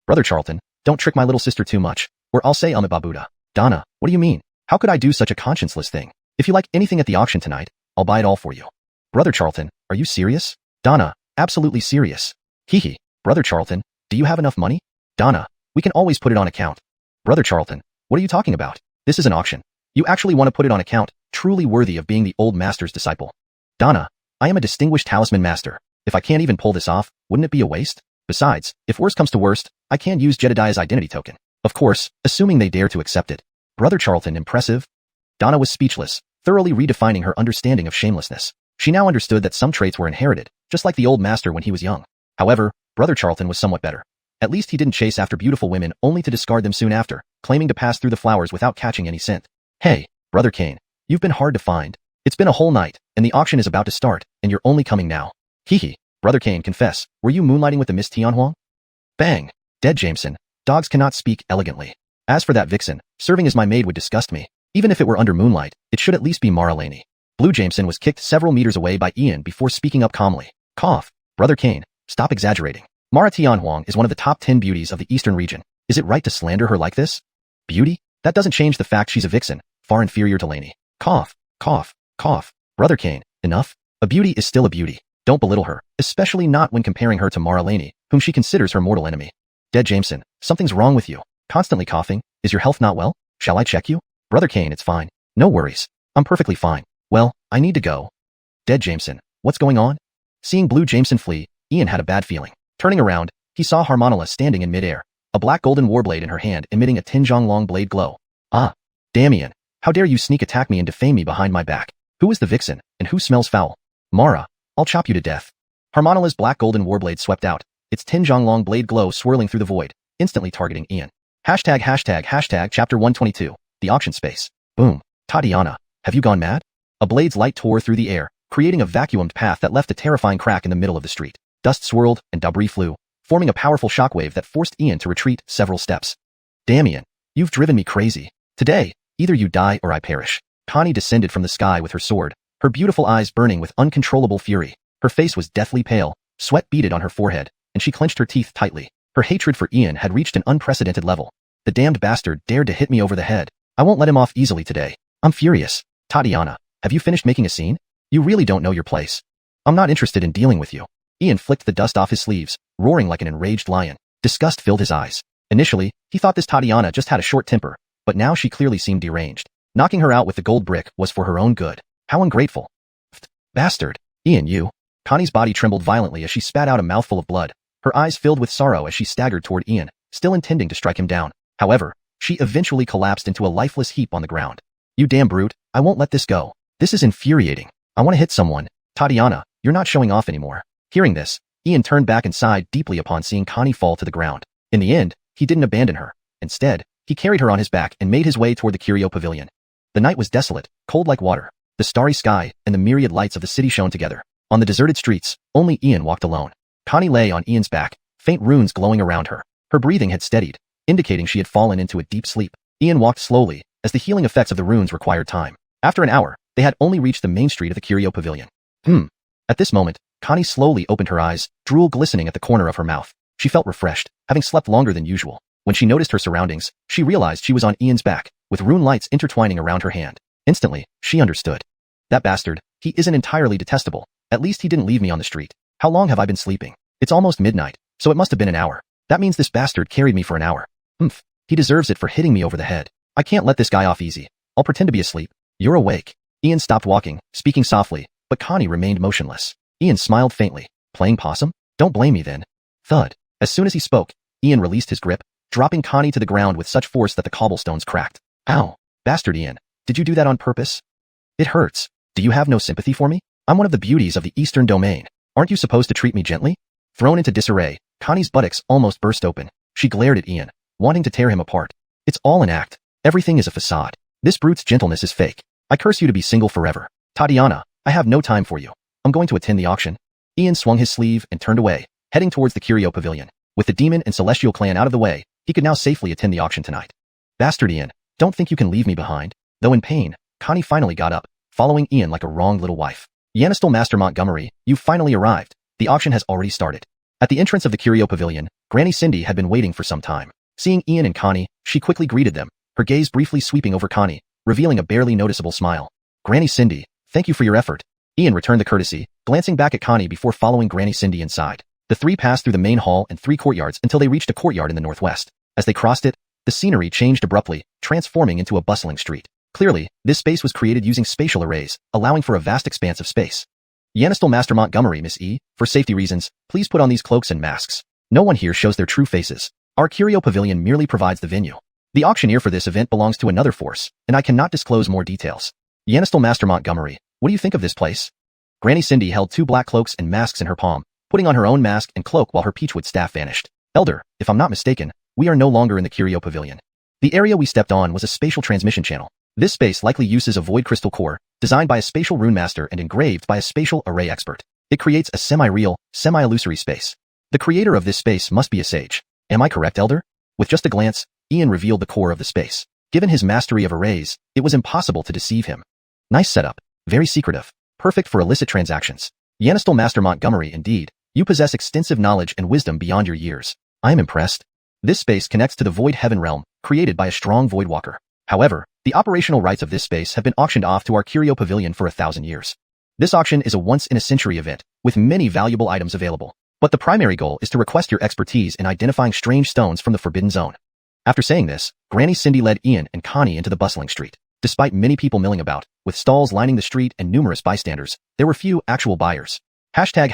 Brother Charlton, don't trick my little sister too much, or I'll say Babuda. Donna, what do you mean? How could I do such a conscienceless thing? If you like anything at the auction tonight, I'll buy it all for you. Brother Charlton, are you serious? Donna, absolutely serious. Hehe. Brother Charlton, do you have enough money? Donna, we can always put it on account. Brother Charlton, what are you talking about? This is an auction. You actually want to put it on account, truly worthy of being the old master's disciple. Donna, I am a distinguished talisman master. If I can't even pull this off, wouldn't it be a waste? Besides, if worst comes to worst, I can use Jedediah's identity token. Of course, assuming they dare to accept it. Brother Charlton, impressive? Donna was speechless, thoroughly redefining her understanding of shamelessness. She now understood that some traits were inherited, just like the old master when he was young. However, Brother Charlton was somewhat better. At least he didn't chase after beautiful women only to discard them soon after, claiming to pass through the flowers without catching any scent. Hey, Brother Kane, you've been hard to find. It's been a whole night, and the auction is about to start, and you're only coming now. Hehe. Brother Kane, confess, were you moonlighting with the Miss Tianhuang? Bang. Dead Jameson. Dogs cannot speak elegantly. As for that vixen, serving as my maid would disgust me. Even if it were under moonlight, it should at least be Mara Laney. Blue Jameson was kicked several meters away by Ian before speaking up calmly. Cough. Brother Kane, stop exaggerating. Mara Tianhuang is one of the top 10 beauties of the eastern region. Is it right to slander her like this? Beauty? That doesn't change the fact she's a vixen, far inferior to Laney. Cough. Cough. Cough. Brother Kane, enough. A beauty is still a beauty. Don't belittle her, especially not when comparing her to Mara Laney, whom she considers her mortal enemy. Dead Jameson, something's wrong with you. Constantly coughing. Is your health not well? Shall I check you? Brother Kane, it's fine. No worries. I'm perfectly fine. Well, I need to go. Dead Jameson, what's going on? Seeing Blue Jameson flee, Ian had a bad feeling. Turning around, he saw Harmonila standing in midair, a black golden warblade in her hand emitting a Tinjong long blade glow. Ah. Damn Ian, how dare you sneak attack me and defame me behind my back? Who is the vixen, and who smells foul? Mara, I'll chop you to death. Harmonila's black golden warblade swept out, its Tinjong long blade glow swirling through the void, instantly targeting Ian. Hashtag chapter 122, the auction space. Boom. Tatiana, have you gone mad? A blade's light tore through the air, creating a vacuumed path that left a terrifying crack in the middle of the street. Dust swirled and debris flew, forming a powerful shockwave that forced Ian to retreat several steps. Damn Ian, you've driven me crazy. Today, either you die or I perish. Connie descended from the sky with her sword, her beautiful eyes burning with uncontrollable fury. Her face was deathly pale, sweat beaded on her forehead, and she clenched her teeth tightly. Her hatred for Ian had reached an unprecedented level. The damned bastard dared to hit me over the head. I won't let him off easily today. I'm furious. Tatiana, have you finished making a scene? You really don't know your place. I'm not interested in dealing with you. Ian flicked the dust off his sleeves, roaring like an enraged lion. Disgust filled his eyes. Initially, he thought this Tatiana just had a short temper, but now she clearly seemed deranged. Knocking her out with the gold brick was for her own good. How ungrateful. Bastard. Ian, you. Connie's body trembled violently as she spat out a mouthful of blood. Her eyes filled with sorrow as she staggered toward Ian, still intending to strike him down. However, she eventually collapsed into a lifeless heap on the ground. You damn brute, I won't let this go. This is infuriating. I want to hit someone. Tatiana, you're not showing off anymore. Hearing this, Ian turned back and sighed deeply upon seeing Connie fall to the ground. In the end, he didn't abandon her. Instead, he carried her on his back and made his way toward the Curio Pavilion. The night was desolate, cold like water. The starry sky and the myriad lights of the city shone together. On the deserted streets, only Ian walked alone. Connie lay on Ian's back, faint runes glowing around her. Her breathing had steadied, indicating she had fallen into a deep sleep. Ian walked slowly, as the healing effects of the runes required time. After an hour, they had only reached the main street of the Curio Pavilion. At this moment, Connie slowly opened her eyes, drool glistening at the corner of her mouth. She felt refreshed, having slept longer than usual. When she noticed her surroundings, she realized she was on Ian's back, with rune lights intertwining around her hand. Instantly, she understood. That bastard, he isn't entirely detestable. At least he didn't leave me on the street. How long have I been sleeping? It's almost midnight, so it must have been an hour. That means this bastard carried me for an hour. He deserves it for hitting me over the head. I can't let this guy off easy. I'll pretend to be asleep. You're awake. Ian stopped walking, speaking softly, but Connie remained motionless. Ian smiled faintly. Playing possum? Don't blame me then. Thud. As soon as he spoke, Ian released his grip, dropping Connie to the ground with such force that the cobblestones cracked. Ow. Bastard Ian. Did you do that on purpose? It hurts. Do you have no sympathy for me? I'm one of the beauties of the Eastern Domain. Aren't you supposed to treat me gently? Thrown into disarray, Connie's buttocks almost burst open. She glared at Ian, wanting to tear him apart. It's all an act. Everything is a facade. This brute's gentleness is fake. I curse you to be single forever. Tatiana, I have no time for you. I'm going to attend the auction. Ian swung his sleeve and turned away, heading towards the Curio Pavilion. With the demon and celestial clan out of the way, he could now safely attend the auction tonight. Bastard Ian, don't think you can leave me behind. Though in pain, Connie finally got up, following Ian like a wronged little wife. Yanistel Master Montgomery, you've finally arrived. The auction has already started. At the entrance of the Curio Pavilion, Granny Cindy had been waiting for some time. Seeing Ian and Connie, she quickly greeted them, her gaze briefly sweeping over Connie, revealing a barely noticeable smile. Granny Cindy, thank you for your effort. Ian returned the courtesy, glancing back at Connie before following Granny Cindy inside. The three passed through the main hall and 3 courtyards until they reached a courtyard in the northwest. As they crossed it, the scenery changed abruptly, transforming into a bustling street. Clearly, this space was created using spatial arrays, allowing for a vast expanse of space. Yanistel Master Montgomery, Miss E, for safety reasons, please put on these cloaks and masks. No one here shows their true faces. Our Curio Pavilion merely provides the venue. The auctioneer for this event belongs to another force, and I cannot disclose more details. Yanistel Master Montgomery, what do you think of this place? Granny Cindy held 2 black cloaks and masks in her palm, putting on her own mask and cloak while her peachwood staff vanished. Elder, if I'm not mistaken, we are no longer in the Curio Pavilion. The area we stepped on was a spatial transmission channel. This space likely uses a void crystal core, designed by a spatial rune master and engraved by a spatial array expert. It creates a semi-real, semi-illusory space. The creator of this space must be a sage. Am I correct, Elder? With just a glance, Ian revealed the core of the space. Given his mastery of arrays, it was impossible to deceive him. Nice setup. Very secretive. Perfect for illicit transactions. Yanistel Master Montgomery, indeed. You possess extensive knowledge and wisdom beyond your years. I am impressed. This space connects to the Void Heaven realm, created by a strong Void Walker. However, the operational rights of this space have been auctioned off to our Curio Pavilion for 1,000 years. This auction is a once-in-a-century event, with many valuable items available. But the primary goal is to request your expertise in identifying strange stones from the Forbidden Zone. After saying this, Granny Cindy led Ian and Connie into the bustling street. Despite many people milling about, with stalls lining the street and numerous bystanders, there were few actual buyers. Chapter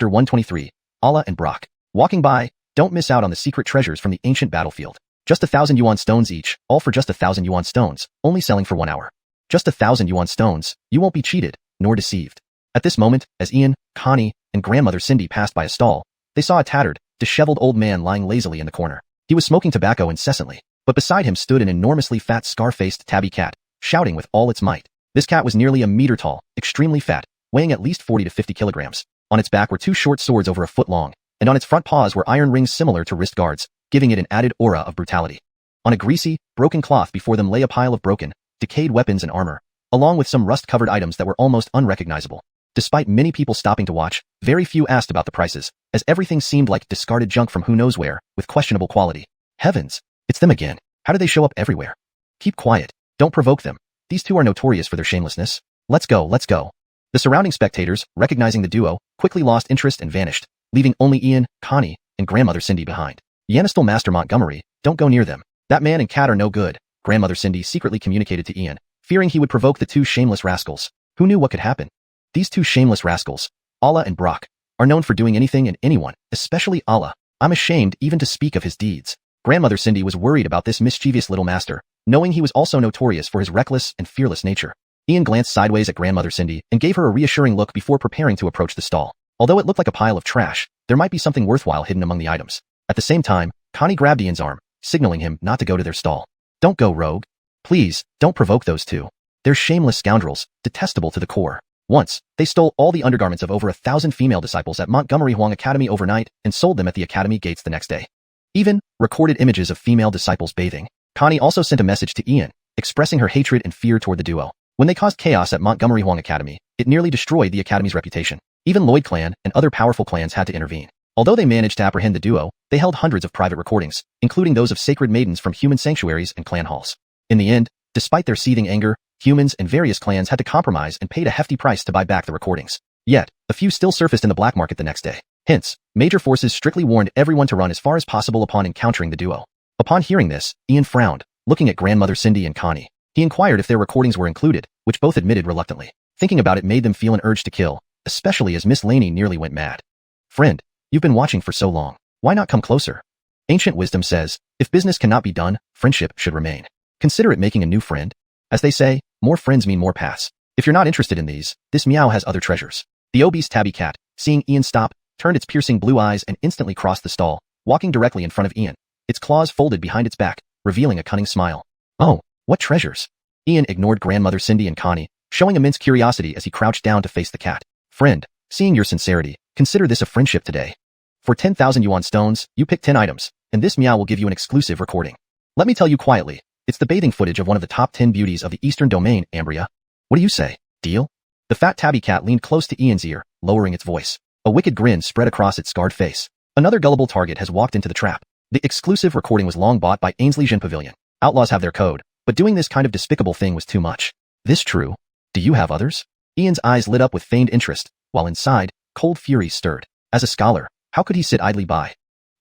123, Allah and Brock. Walking by, don't miss out on the secret treasures from the ancient battlefield. Just 1,000 yuan stones each, all for just 1,000 yuan stones, only selling for 1 hour. Just 1,000 yuan stones, you won't be cheated, nor deceived. At this moment, as Ian, Connie, and grandmother Cindy passed by a stall, they saw a tattered, disheveled old man lying lazily in the corner. He was smoking tobacco incessantly, but beside him stood an enormously fat scar-faced tabby cat, shouting with all its might. This cat was nearly a meter tall, extremely fat, weighing at least 40 to 50 kilograms. On its back were 2 short swords over a foot long, and on its front paws were iron rings similar to wrist guards, giving it an added aura of brutality. On a greasy, broken cloth before them lay a pile of broken, decayed weapons and armor, along with some rust-covered items that were almost unrecognizable. Despite many people stopping to watch, very few asked about the prices, as everything seemed like discarded junk from who knows where, with questionable quality. Heavens! It's them again. How do they show up everywhere? Keep quiet. Don't provoke them. These two are notorious for their shamelessness. Let's go, let's go. The surrounding spectators, recognizing the duo, quickly lost interest and vanished, leaving only Ian, Connie, and grandmother Cindy behind. Yanistel Master Montgomery, don't go near them. That man and cat are no good, grandmother Cindy secretly communicated to Ian, fearing he would provoke the 2 shameless rascals. Who knew what could happen? These 2 shameless rascals, Allah and Brock, are known for doing anything and anyone, especially Allah. I'm ashamed even to speak of his deeds. Grandmother Cindy was worried about this mischievous little master, knowing he was also notorious for his reckless and fearless nature. Ian glanced sideways at grandmother Cindy and gave her a reassuring look before preparing to approach the stall. Although it looked like a pile of trash, there might be something worthwhile hidden among the items. At the same time, Connie grabbed Ian's arm, signaling him not to go to their stall. Don't go, rogue. Please, don't provoke those 2. They're shameless scoundrels, detestable to the core. Once, they stole all the undergarments of over 1,000 female disciples at Montgomery Huang Academy overnight and sold them at the academy gates the next day. Even recorded images of female disciples bathing. Connie also sent a message to Ian, expressing her hatred and fear toward the duo. When they caused chaos at Montgomery Huang Academy, it nearly destroyed the academy's reputation. Even Lloyd clan and other powerful clans had to intervene. Although they managed to apprehend the duo, they held hundreds of private recordings, including those of sacred maidens from human sanctuaries and clan halls. In the end, despite their seething anger, humans and various clans had to compromise and paid a hefty price to buy back the recordings. Yet, a few still surfaced in the black market the next day. Hence, major forces strictly warned everyone to run as far as possible upon encountering the duo. Upon hearing this, Ian frowned, looking at grandmother Cindy and Connie. He inquired if their recordings were included, which both admitted reluctantly. Thinking about it made them feel an urge to kill, especially as Miss Laney nearly went mad. Friend, you've been watching for so long. Why not come closer? Ancient wisdom says, if business cannot be done, friendship should remain. Consider it making a new friend. As they say, more friends mean more paths. If you're not interested in these, this meow has other treasures. The obese tabby cat, seeing Ian stop, turned its piercing blue eyes and instantly crossed the stall, walking directly in front of Ian. Its claws folded behind its back, revealing a cunning smile. Oh, what treasures? Ian ignored grandmother Cindy and Connie, showing immense curiosity as he crouched down to face the cat. Friend, seeing your sincerity, consider this a friendship today. For 10,000 yuan stones, you pick 10 items, and this meow will give you an exclusive recording. Let me tell you quietly, it's the bathing footage of one of the top 10 beauties of the Eastern Domain, Ambria. What do you say? Deal? The fat tabby cat leaned close to Ian's ear, lowering its voice. A wicked grin spread across its scarred face. Another gullible target has walked into the trap. The exclusive recording was long bought by Ainsley Zhen Pavilion. Outlaws have their code, but doing this kind of despicable thing was too much. This true? Do you have others? Ian's eyes lit up with feigned interest, while inside, cold fury stirred. As a scholar, how could he sit idly by?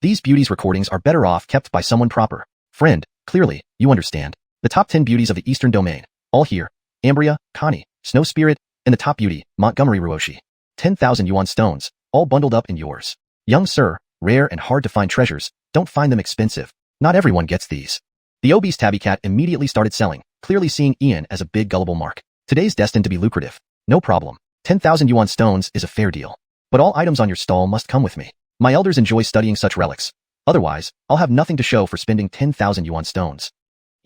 These beauties' recordings are better off kept by someone proper. Friend, clearly, you understand. The top 10 beauties of the Eastern Domain, all here. Ambria, Connie, Snow Spirit, and the top beauty, Montgomery Ruoshi. 10,000 yuan stones, all bundled up in yours. Young sir, rare and hard to find treasures, don't find them expensive. Not everyone gets these. The obese tabby cat immediately started selling, clearly seeing Ian as a big gullible mark. Today's destined to be lucrative. No problem. 10,000 yuan stones is a fair deal. But all items on your stall must come with me. My elders enjoy studying such relics. Otherwise, I'll have nothing to show for spending 10,000 yuan stones.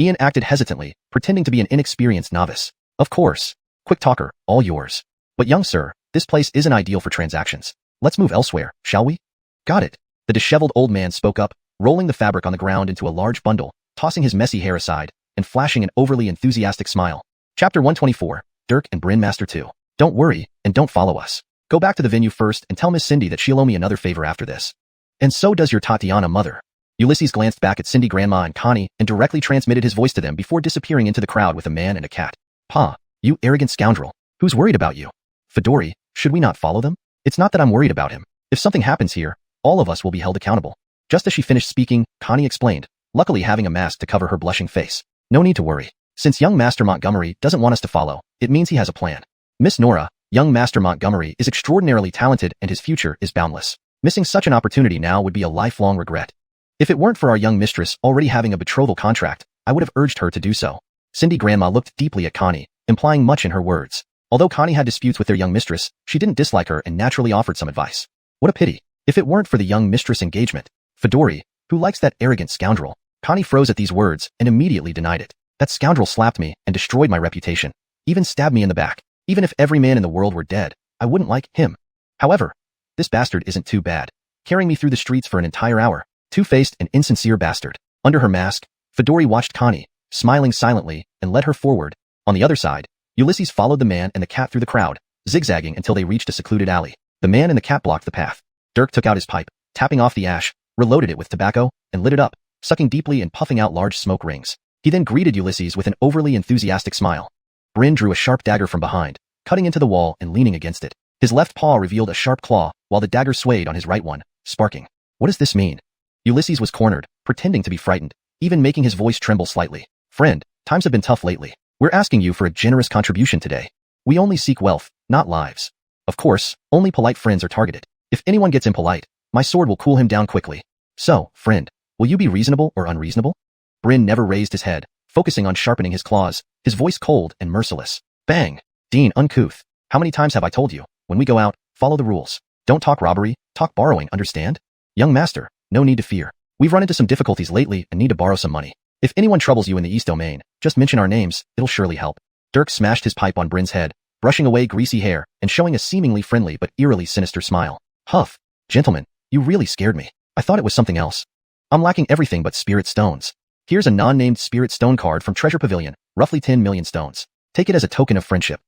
Ian acted hesitantly, pretending to be an inexperienced novice. Of course. Quick talker, all yours. But young sir, this place isn't ideal for transactions. Let's move elsewhere, shall we? Got it. The disheveled old man spoke up, rolling the fabric on the ground into a large bundle, tossing his messy hair aside, and flashing an overly enthusiastic smile. Chapter 124, Dirk and Bryn Master 2. Don't worry, and don't follow us. Go back to the venue first and tell Miss Cindy that she'll owe me another favor after this. And so does your Tatiana mother. Ulysses glanced back at Cindy Grandma and Connie and directly transmitted his voice to them before disappearing into the crowd with a man and a cat. Pa, you arrogant scoundrel. Who's worried about you? Fedori, should we not follow them? It's not that I'm worried about him. If something happens here, all of us will be held accountable. Just as she finished speaking, Connie explained, luckily having a mask to cover her blushing face. No need to worry. Since young Master Montgomery doesn't want us to follow, it means he has a plan. Miss Nora, young Master Montgomery is extraordinarily talented and his future is boundless. Missing such an opportunity now would be a lifelong regret. If it weren't for our young mistress already having a betrothal contract, I would have urged her to do so. Cindy Grandma looked deeply at Connie, implying much in her words. Although Connie had disputes with their young mistress, she didn't dislike her and naturally offered some advice. What a pity. If it weren't for the young mistress engagement. Fedori, who likes that arrogant scoundrel? Connie froze at these words and immediately denied it. That scoundrel slapped me and destroyed my reputation. Even stabbed me in the back. Even if every man in the world were dead, I wouldn't like him. However, this bastard isn't too bad. Carrying me through the streets for an entire hour. Two-faced and insincere bastard. Under her mask, Fedori watched Connie, smiling silently, and led her forward. On the other side, Ulysses followed the man and the cat through the crowd, zigzagging until they reached a secluded alley. The man and the cat blocked the path. Dirk took out his pipe, tapping off the ash, reloaded it with tobacco, and lit it up, sucking deeply and puffing out large smoke rings. He then greeted Ulysses with an overly enthusiastic smile. Bryn drew a sharp dagger from behind, cutting into the wall and leaning against it. His left paw revealed a sharp claw, while the dagger swayed on his right one, sparking. What does this mean? Ulysses was cornered, pretending to be frightened, even making his voice tremble slightly. Friend, times have been tough lately. We're asking you for a generous contribution today. We only seek wealth, not lives. Of course, only polite friends are targeted. If anyone gets impolite, my sword will cool him down quickly. So, friend, will you be reasonable or unreasonable? Bryn never raised his head, focusing on sharpening his claws, his voice cold and merciless. Bang! Dean, uncouth. How many times have I told you? When we go out, follow the rules. Don't talk robbery, talk borrowing, understand? Young master, no need to fear. We've run into some difficulties lately and need to borrow some money. If anyone troubles you in the East Domain, just mention our names, it'll surely help. Dirk smashed his pipe on Bryn's head, brushing away greasy hair and showing a seemingly friendly but eerily sinister smile. Huff. Gentlemen, you really scared me. I thought it was something else. I'm lacking everything but spirit stones. Here's a non-named spirit stone card from Treasure Pavilion, roughly 10 million stones. Take it as a token of friendship.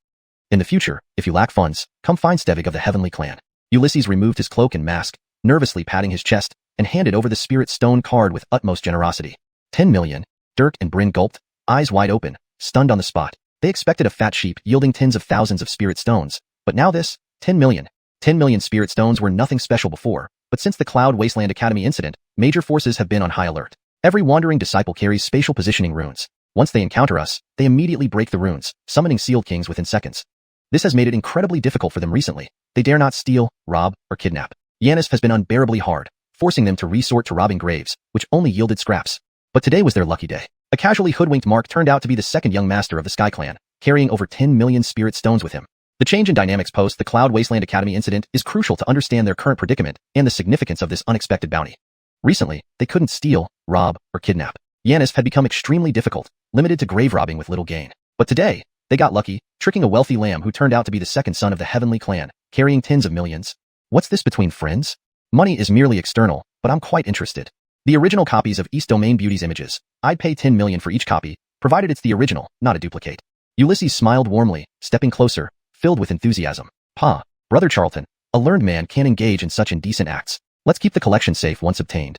In the future, if you lack funds, come find Stevig of the Heavenly Clan. Ulysses removed his cloak and mask, nervously patting his chest, and handed over the Spirit Stone card with utmost generosity. 10 million. Dirk and Bryn gulped, eyes wide open, stunned on the spot. They expected a fat sheep yielding tens of thousands of Spirit Stones, but now this, 10 million. 10 million Spirit Stones were nothing special before, but since the Cloud Wasteland Academy incident, major forces have been on high alert. Every wandering disciple carries spatial positioning runes. Once they encounter us, they immediately break the runes, summoning sealed kings within seconds. This has made it incredibly difficult for them recently. They dare not steal, rob, or kidnap. Yanis has been unbearably hard, forcing them to resort to robbing graves, which only yielded scraps. But today was their lucky day. A casually hoodwinked Mark turned out to be the second young master of the Sky Clan, carrying over 10 million Spirit Stones with him. The change in dynamics post the Cloud Wasteland Academy incident is crucial to understand their current predicament and the significance of this unexpected bounty. Recently, they couldn't steal, rob, or kidnap. Yanis had become extremely difficult, limited to grave robbing with little gain. But today, they got lucky, tricking a wealthy lamb who turned out to be the second son of the Heavenly Clan, carrying tens of millions. What's this between friends? Money is merely external, but I'm quite interested. The original copies of East Domain Beauty's images, I'd pay 10 million for each copy, provided it's the original, not a duplicate. Ulysses smiled warmly, stepping closer, filled with enthusiasm. Pa, Brother Charlton, a learned man can't engage in such indecent acts. Let's keep the collection safe once obtained.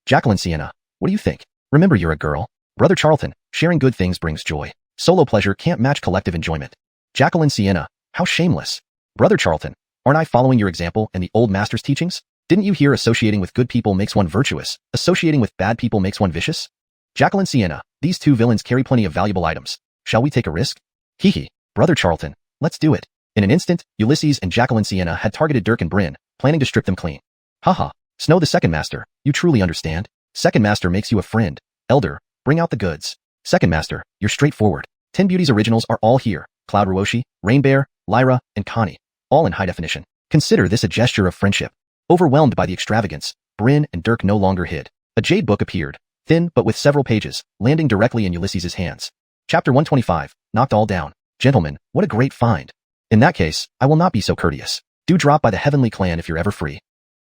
Jacqueline Sienna, what do you think? Remember you're a girl. Brother Charlton, sharing good things brings joy. Solo pleasure can't match collective enjoyment. Jacqueline Sienna, how shameless. Brother Charlton, aren't I following your example and the old master's teachings? Didn't you hear associating with good people makes one virtuous, associating with bad people makes one vicious? Jacqueline Sienna, these two villains carry plenty of valuable items. Shall we take a risk? Hee. Brother Charlton, let's do it. In an instant, Ulysses and Jacqueline Sienna had targeted Dirk and Bryn, planning to strip them clean. Haha, Snow the Second Master, you truly understand? Second Master makes you a friend. Elder, bring out the goods. Second Master, you're straightforward. 10 Beauties originals are all here. Cloud Ruoshi, Rain Bear, Lyra, and Connie, all in high definition. Consider this a gesture of friendship. Overwhelmed by the extravagance, Bryn and Dirk no longer hid. A jade book appeared, thin but with several pages, landing directly in Ulysses' hands. Chapter 125, knocked all down. Gentlemen, what a great find. In that case, I will not be so courteous. Do drop by the Heavenly Clan if you're ever free.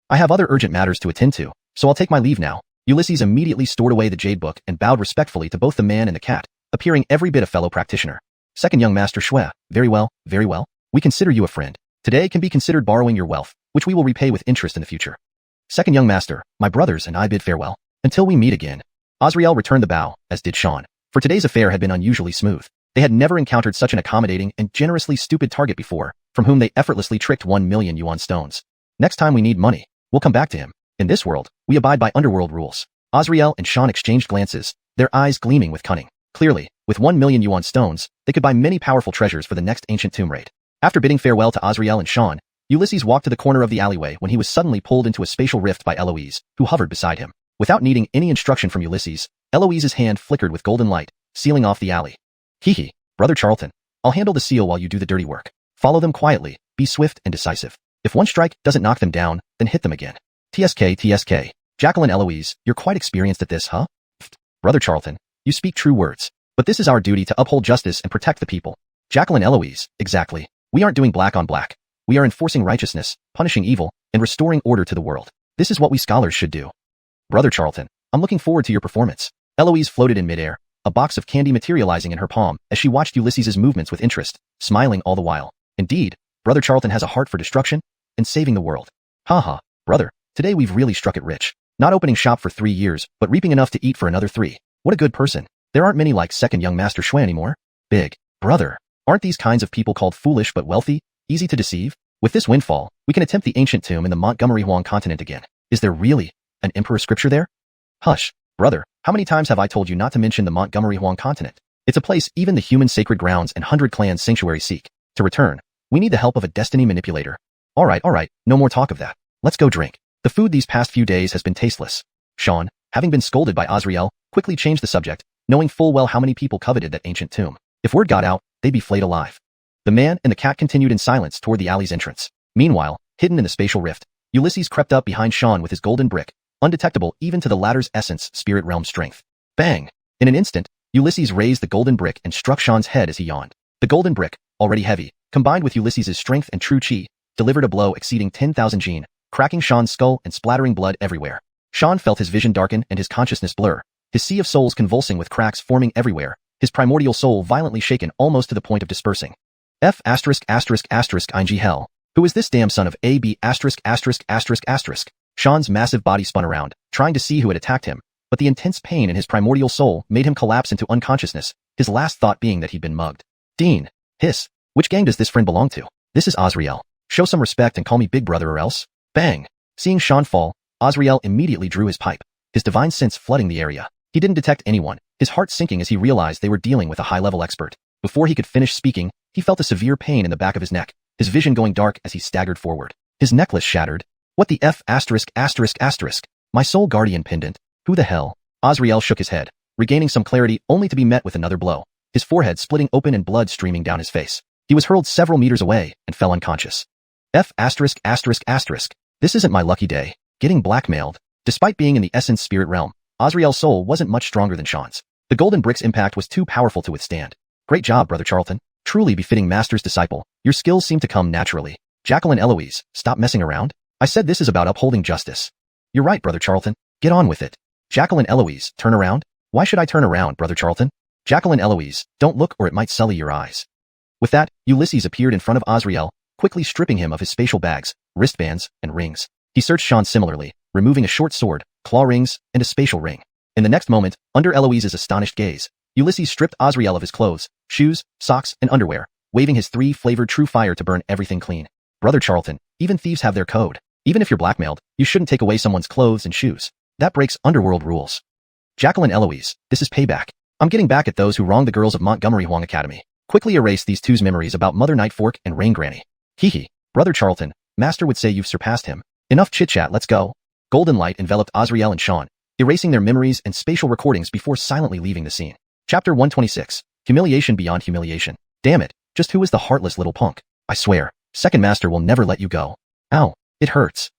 I have other urgent matters to attend to, so I'll take my leave now. Ulysses immediately stored away the jade book and bowed respectfully to both the man and the cat, appearing every bit a fellow practitioner. Second young master Shui, very well, very well. We consider you a friend. Today can be considered borrowing your wealth, which we will repay with interest in the future. Second young master, my brothers and I bid farewell. Until we meet again. Azrael returned the bow, as did Sean. For today's affair had been unusually smooth. They had never encountered such an accommodating and generously stupid target before, from whom they effortlessly tricked 1 million yuan stones. Next time we need money, we'll come back to him. In this world, we abide by underworld rules. Azrael and Sean exchanged glances, their eyes gleaming with cunning. Clearly, with 1 million yuan stones, they could buy many powerful treasures for the next ancient tomb raid. After bidding farewell to Azrael and Sean, Ulysses walked to the corner of the alleyway when he was suddenly pulled into a spatial rift by Eloise, who hovered beside him. Without needing any instruction from Ulysses, Eloise's hand flickered with golden light, sealing off the alley. Hee. Brother Charlton, I'll handle the seal while you do the dirty work. Follow them quietly, be swift and decisive. If one strike doesn't knock them down, then hit them again. TSK. Jacqueline Eloise, you're quite experienced at this, huh? Pfft. Brother Charlton, you speak true words. But this is our duty to uphold justice and protect the people. Jacqueline Eloise, exactly. We aren't doing black on black. We are enforcing righteousness, punishing evil, and restoring order to the world. This is what we scholars should do. Brother Charlton, I'm looking forward to your performance. Eloise floated in midair, a box of candy materializing in her palm as she watched Ulysses' movements with interest, smiling all the while. Indeed, Brother Charlton has a heart for destruction and saving the world. Haha, brother, today we've really struck it rich. Not opening shop for 3 years, but reaping enough to eat for another 3. What a good person. There aren't many like second young master Shui anymore. Big brother, aren't these kinds of people called foolish but wealthy, easy to deceive? With this windfall, we can attempt the ancient tomb in the Montgomery Huang continent again. Is there really an emperor scripture there? Hush, brother, how many times have I told you not to mention the Montgomery Huang continent? It's a place even the human sacred grounds and 100 clans sanctuary seek. To return, we need the help of a destiny manipulator. All right, no more talk of that. Let's go drink. The food these past few days has been tasteless. Sean, having been scolded by Azrael, quickly changed the subject, knowing full well how many people coveted that ancient tomb. If word got out, they'd be flayed alive. The man and the cat continued in silence toward the alley's entrance. Meanwhile, hidden in the spatial rift, Ulysses crept up behind Sean with his golden brick, undetectable even to the latter's essence spirit realm strength. Bang! In an instant, Ulysses raised the golden brick and struck Sean's head as he yawned. The golden brick, already heavy, combined with Ulysses' strength and true chi, delivered a blow exceeding 10,000 jin, cracking Sean's skull and splattering blood everywhere. Sean felt his vision darken and his consciousness blur, his sea of souls convulsing with cracks forming everywhere, his primordial soul violently shaken almost to the point of dispersing. F asterisk asterisk asterisk ing hell. Who is this damn son of A B asterisk asterisk asterisk asterisk? Sean's massive body spun around, trying to see who had attacked him, but the intense pain in his primordial soul made him collapse into unconsciousness, his last thought being that he'd been mugged. Dean. Hiss. Which gang does this friend belong to? This is Azrael. Show some respect and call me big brother or else. Bang. Seeing Sean fall, Azrael immediately drew his pipe, his divine sense flooding the area. He didn't detect anyone, his heart sinking as he realized they were dealing with a high-level expert. Before he could finish speaking, he felt a severe pain in the back of his neck, his vision going dark as he staggered forward. His necklace shattered. What the F asterisk asterisk asterisk? My soul guardian pendant. Who the hell? Azrael shook his head, regaining some clarity only to be met with another blow, his forehead splitting open and blood streaming down his face. He was hurled several meters away and fell unconscious. F asterisk asterisk asterisk. This isn't my lucky day. Getting blackmailed. Despite being in the essence spirit realm, Azrael's soul wasn't much stronger than Sean's. The golden brick's impact was too powerful to withstand. Great job, Brother Charlton. Truly befitting Master's disciple. Your skills seem to come naturally. Jacqueline Eloise, stop messing around. I said this is about upholding justice. You're right, Brother Charlton. Get on with it. Jacqueline Eloise, turn around. Why should I turn around, Brother Charlton? Jacqueline Eloise, don't look or it might sully your eyes. With that, Ulysses appeared in front of Azrael, quickly stripping him of his spatial bags, wristbands, and rings. He searched Sean similarly, removing a short sword, claw rings, and a spatial ring. In the next moment, under Eloise's astonished gaze, Ulysses stripped Azrael of his clothes, shoes, socks, and underwear, waving his 3-flavored true fire to burn everything clean. Brother Charlton, even thieves have their code. Even if you're blackmailed, you shouldn't take away someone's clothes and shoes. That breaks underworld rules. Jacqueline Eloise, this is payback. I'm getting back at those who wronged the girls of Montgomery Huang Academy. Quickly erase these two's memories about Mother Nightfork and Rain Granny. Hee. Brother Charlton, Master would say you've surpassed him. Enough chit-chat, let's go. Golden light enveloped Azrael and Sean, erasing their memories and spatial recordings before silently leaving the scene. Chapter 126. Humiliation beyond humiliation. Damn it, just who is the heartless little punk? I swear, Second Master will never let you go. Ow, it hurts.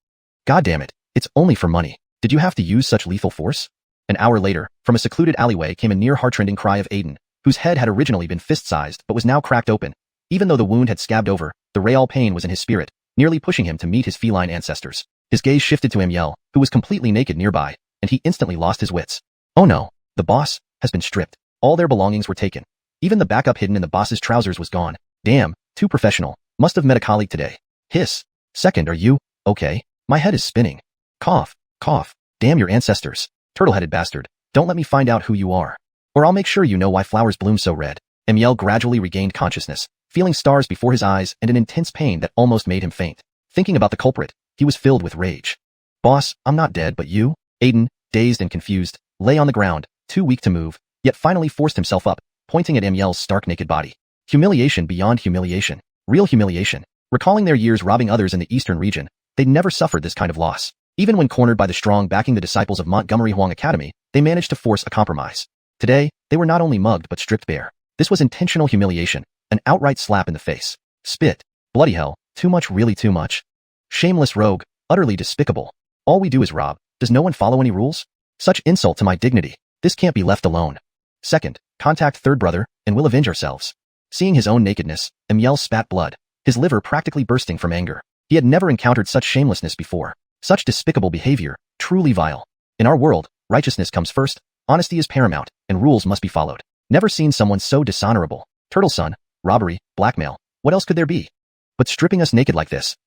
God damn it, it's only for money. Did you have to use such lethal force? An hour later, from a secluded alleyway came a near heartrending cry of Aiden, whose head had originally been fist-sized but was now cracked open. Even though the wound had scabbed over, the real pain was in his spirit, nearly pushing him to meet his feline ancestors. His gaze shifted to Amiel, who was completely naked nearby, and he instantly lost his wits. Oh no, the boss has been stripped. All their belongings were taken. Even the backup hidden in the boss's trousers was gone. Damn, too professional. Must have met a colleague today. Hiss. Second, are you okay? My head is spinning. Cough, cough. Damn your ancestors. Turtle-headed bastard. Don't let me find out who you are. Or I'll make sure you know why flowers bloom so red. Amiel gradually regained consciousness, feeling stars before his eyes and an intense pain that almost made him faint. Thinking about the culprit, he was filled with rage. Boss, I'm not dead, but you? Aiden, dazed and confused, lay on the ground, too weak to move, yet finally forced himself up, pointing at Amiel's stark naked body. Humiliation beyond humiliation. Real humiliation. Recalling their years robbing others in the eastern region, they'd never suffered this kind of loss. Even when cornered by the strong backing the disciples of Montgomery Huang Academy, they managed to force a compromise. Today, they were not only mugged but stripped bare. This was intentional humiliation, an outright slap in the face. Spit. Bloody hell, too much, really too much. Shameless rogue, utterly despicable. All we do is rob. Does no one follow any rules? Such insult to my dignity. This can't be left alone. Second, contact third brother, and we'll avenge ourselves. Seeing his own nakedness, Amiel spat blood, his liver practically bursting from anger. He had never encountered such shamelessness before. Such despicable behavior, truly vile. In our world, righteousness comes first, honesty is paramount, and rules must be followed. Never seen someone so dishonorable. Turtle son, robbery, blackmail, what else could there be? But stripping us naked like this,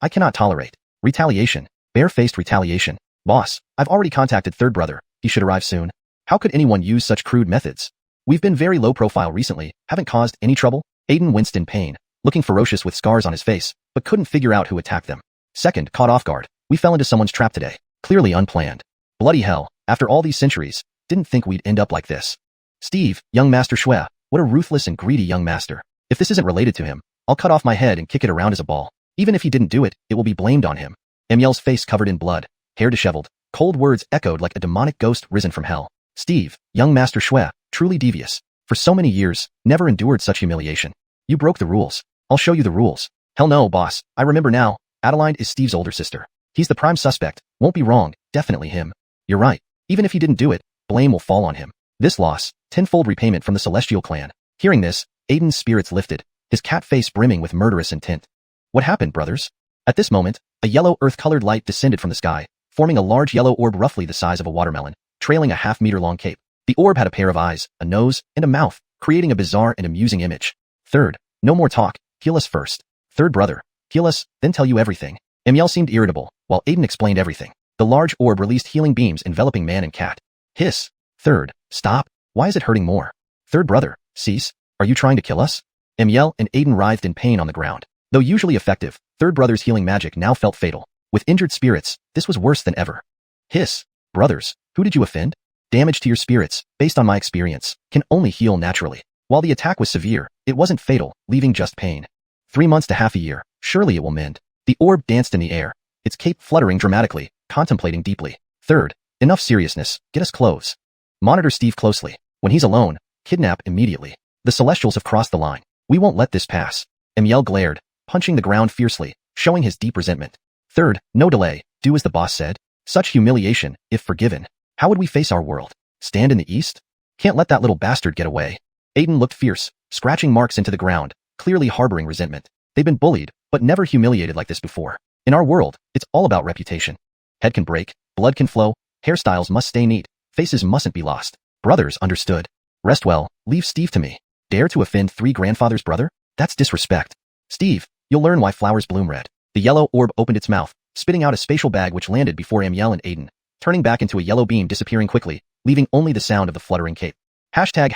I cannot tolerate. Retaliation, bare-faced retaliation. Boss, I've already contacted third brother, he should arrive soon. How could anyone use such crude methods? We've been very low profile recently, haven't caused any trouble? Aiden winced in pain, looking ferocious with scars on his face, but couldn't figure out who attacked them. Second, caught off guard. We fell into someone's trap today. Clearly unplanned. Bloody hell, after all these centuries, didn't think we'd end up like this. Steve, young Master Xue, what a ruthless and greedy young master. If this isn't related to him, I'll cut off my head and kick it around as a ball. Even if he didn't do it, it will be blamed on him. Amiel's face covered in blood, hair disheveled, cold words echoed like a demonic ghost risen from hell. Steve, young Master Xue, truly devious. For so many years, never endured such humiliation. You broke the rules. I'll show you the rules. Hell no, boss, I remember now. Adeline is Steve's older sister. He's the prime suspect, won't be wrong, definitely him. You're right. Even if he didn't do it, blame will fall on him. This loss, tenfold repayment from the Celestial clan. Hearing this, Aiden's spirits lifted, his cat face brimming with murderous intent. What happened, brothers? At this moment, a yellow earth-colored light descended from the sky, forming a large yellow orb roughly the size of a watermelon, trailing a half-meter-long cape. The orb had a pair of eyes, a nose, and a mouth, creating a bizarre and amusing image. Third, No more talk, heal us first. Third brother, heal us, then tell you everything. Emil seemed irritable, while Aiden explained everything. The large orb released healing beams enveloping man and cat. Hiss. Third, stop. Why is it hurting more? Third brother, cease. Are you trying to kill us? Emil and Aiden writhed in pain on the ground. Though usually effective, third brother's healing magic now felt fatal. With injured spirits, this was worse than ever. Hiss. Brothers, who did you offend? Damage to your spirits, based on my experience, can only heal naturally. While the attack was severe, it wasn't fatal, leaving just pain. 3 months to half a year, surely it will mend. The orb danced in the air, its cape fluttering dramatically, contemplating deeply. Third, enough seriousness, get us clothes. Monitor Steve closely. When he's alone, kidnap immediately. The Celestials have crossed the line. We won't let this pass. Emil glared, punching the ground fiercely, showing his deep resentment. Third, no delay, do as the boss said. Such humiliation, if forgiven. How would we face our world? Stand in the east? Can't let that little bastard get away. Aiden looked fierce, scratching marks into the ground, clearly harboring resentment. They've been bullied, but never humiliated like this before. In our world, it's all about reputation. Head can break, blood can flow, hairstyles must stay neat, faces mustn't be lost. Brothers understood. Rest well, leave Steve to me. Dare to offend 3 grandfathers' brother? That's disrespect. Steve, you'll learn why flowers bloom red. The yellow orb opened its mouth, spitting out a spatial bag which landed before Emil and Aiden, turning back into a yellow beam disappearing quickly, leaving only the sound of the fluttering cape. Hashtag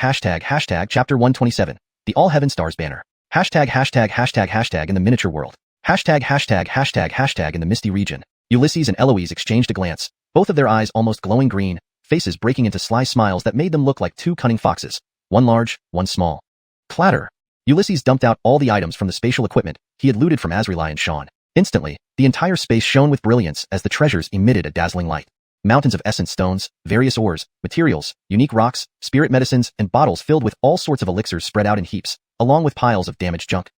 chapter 127. The All Heaven Stars banner. Hashtag in the miniature world. Hashtag in the misty region. Ulysses and Eloise exchanged a glance, both of their eyes almost glowing green, faces breaking into sly smiles that made them look like 2 cunning foxes, one large, one small. Clatter. Ulysses dumped out all the items from the spatial equipment he had looted from Azrieli and Sean. Instantly, the entire space shone with brilliance as the treasures emitted a dazzling light. Mountains of essence stones, various ores, materials, unique rocks, spirit medicines, and bottles filled with all sorts of elixirs spread out in heaps, along with piles of damaged junk.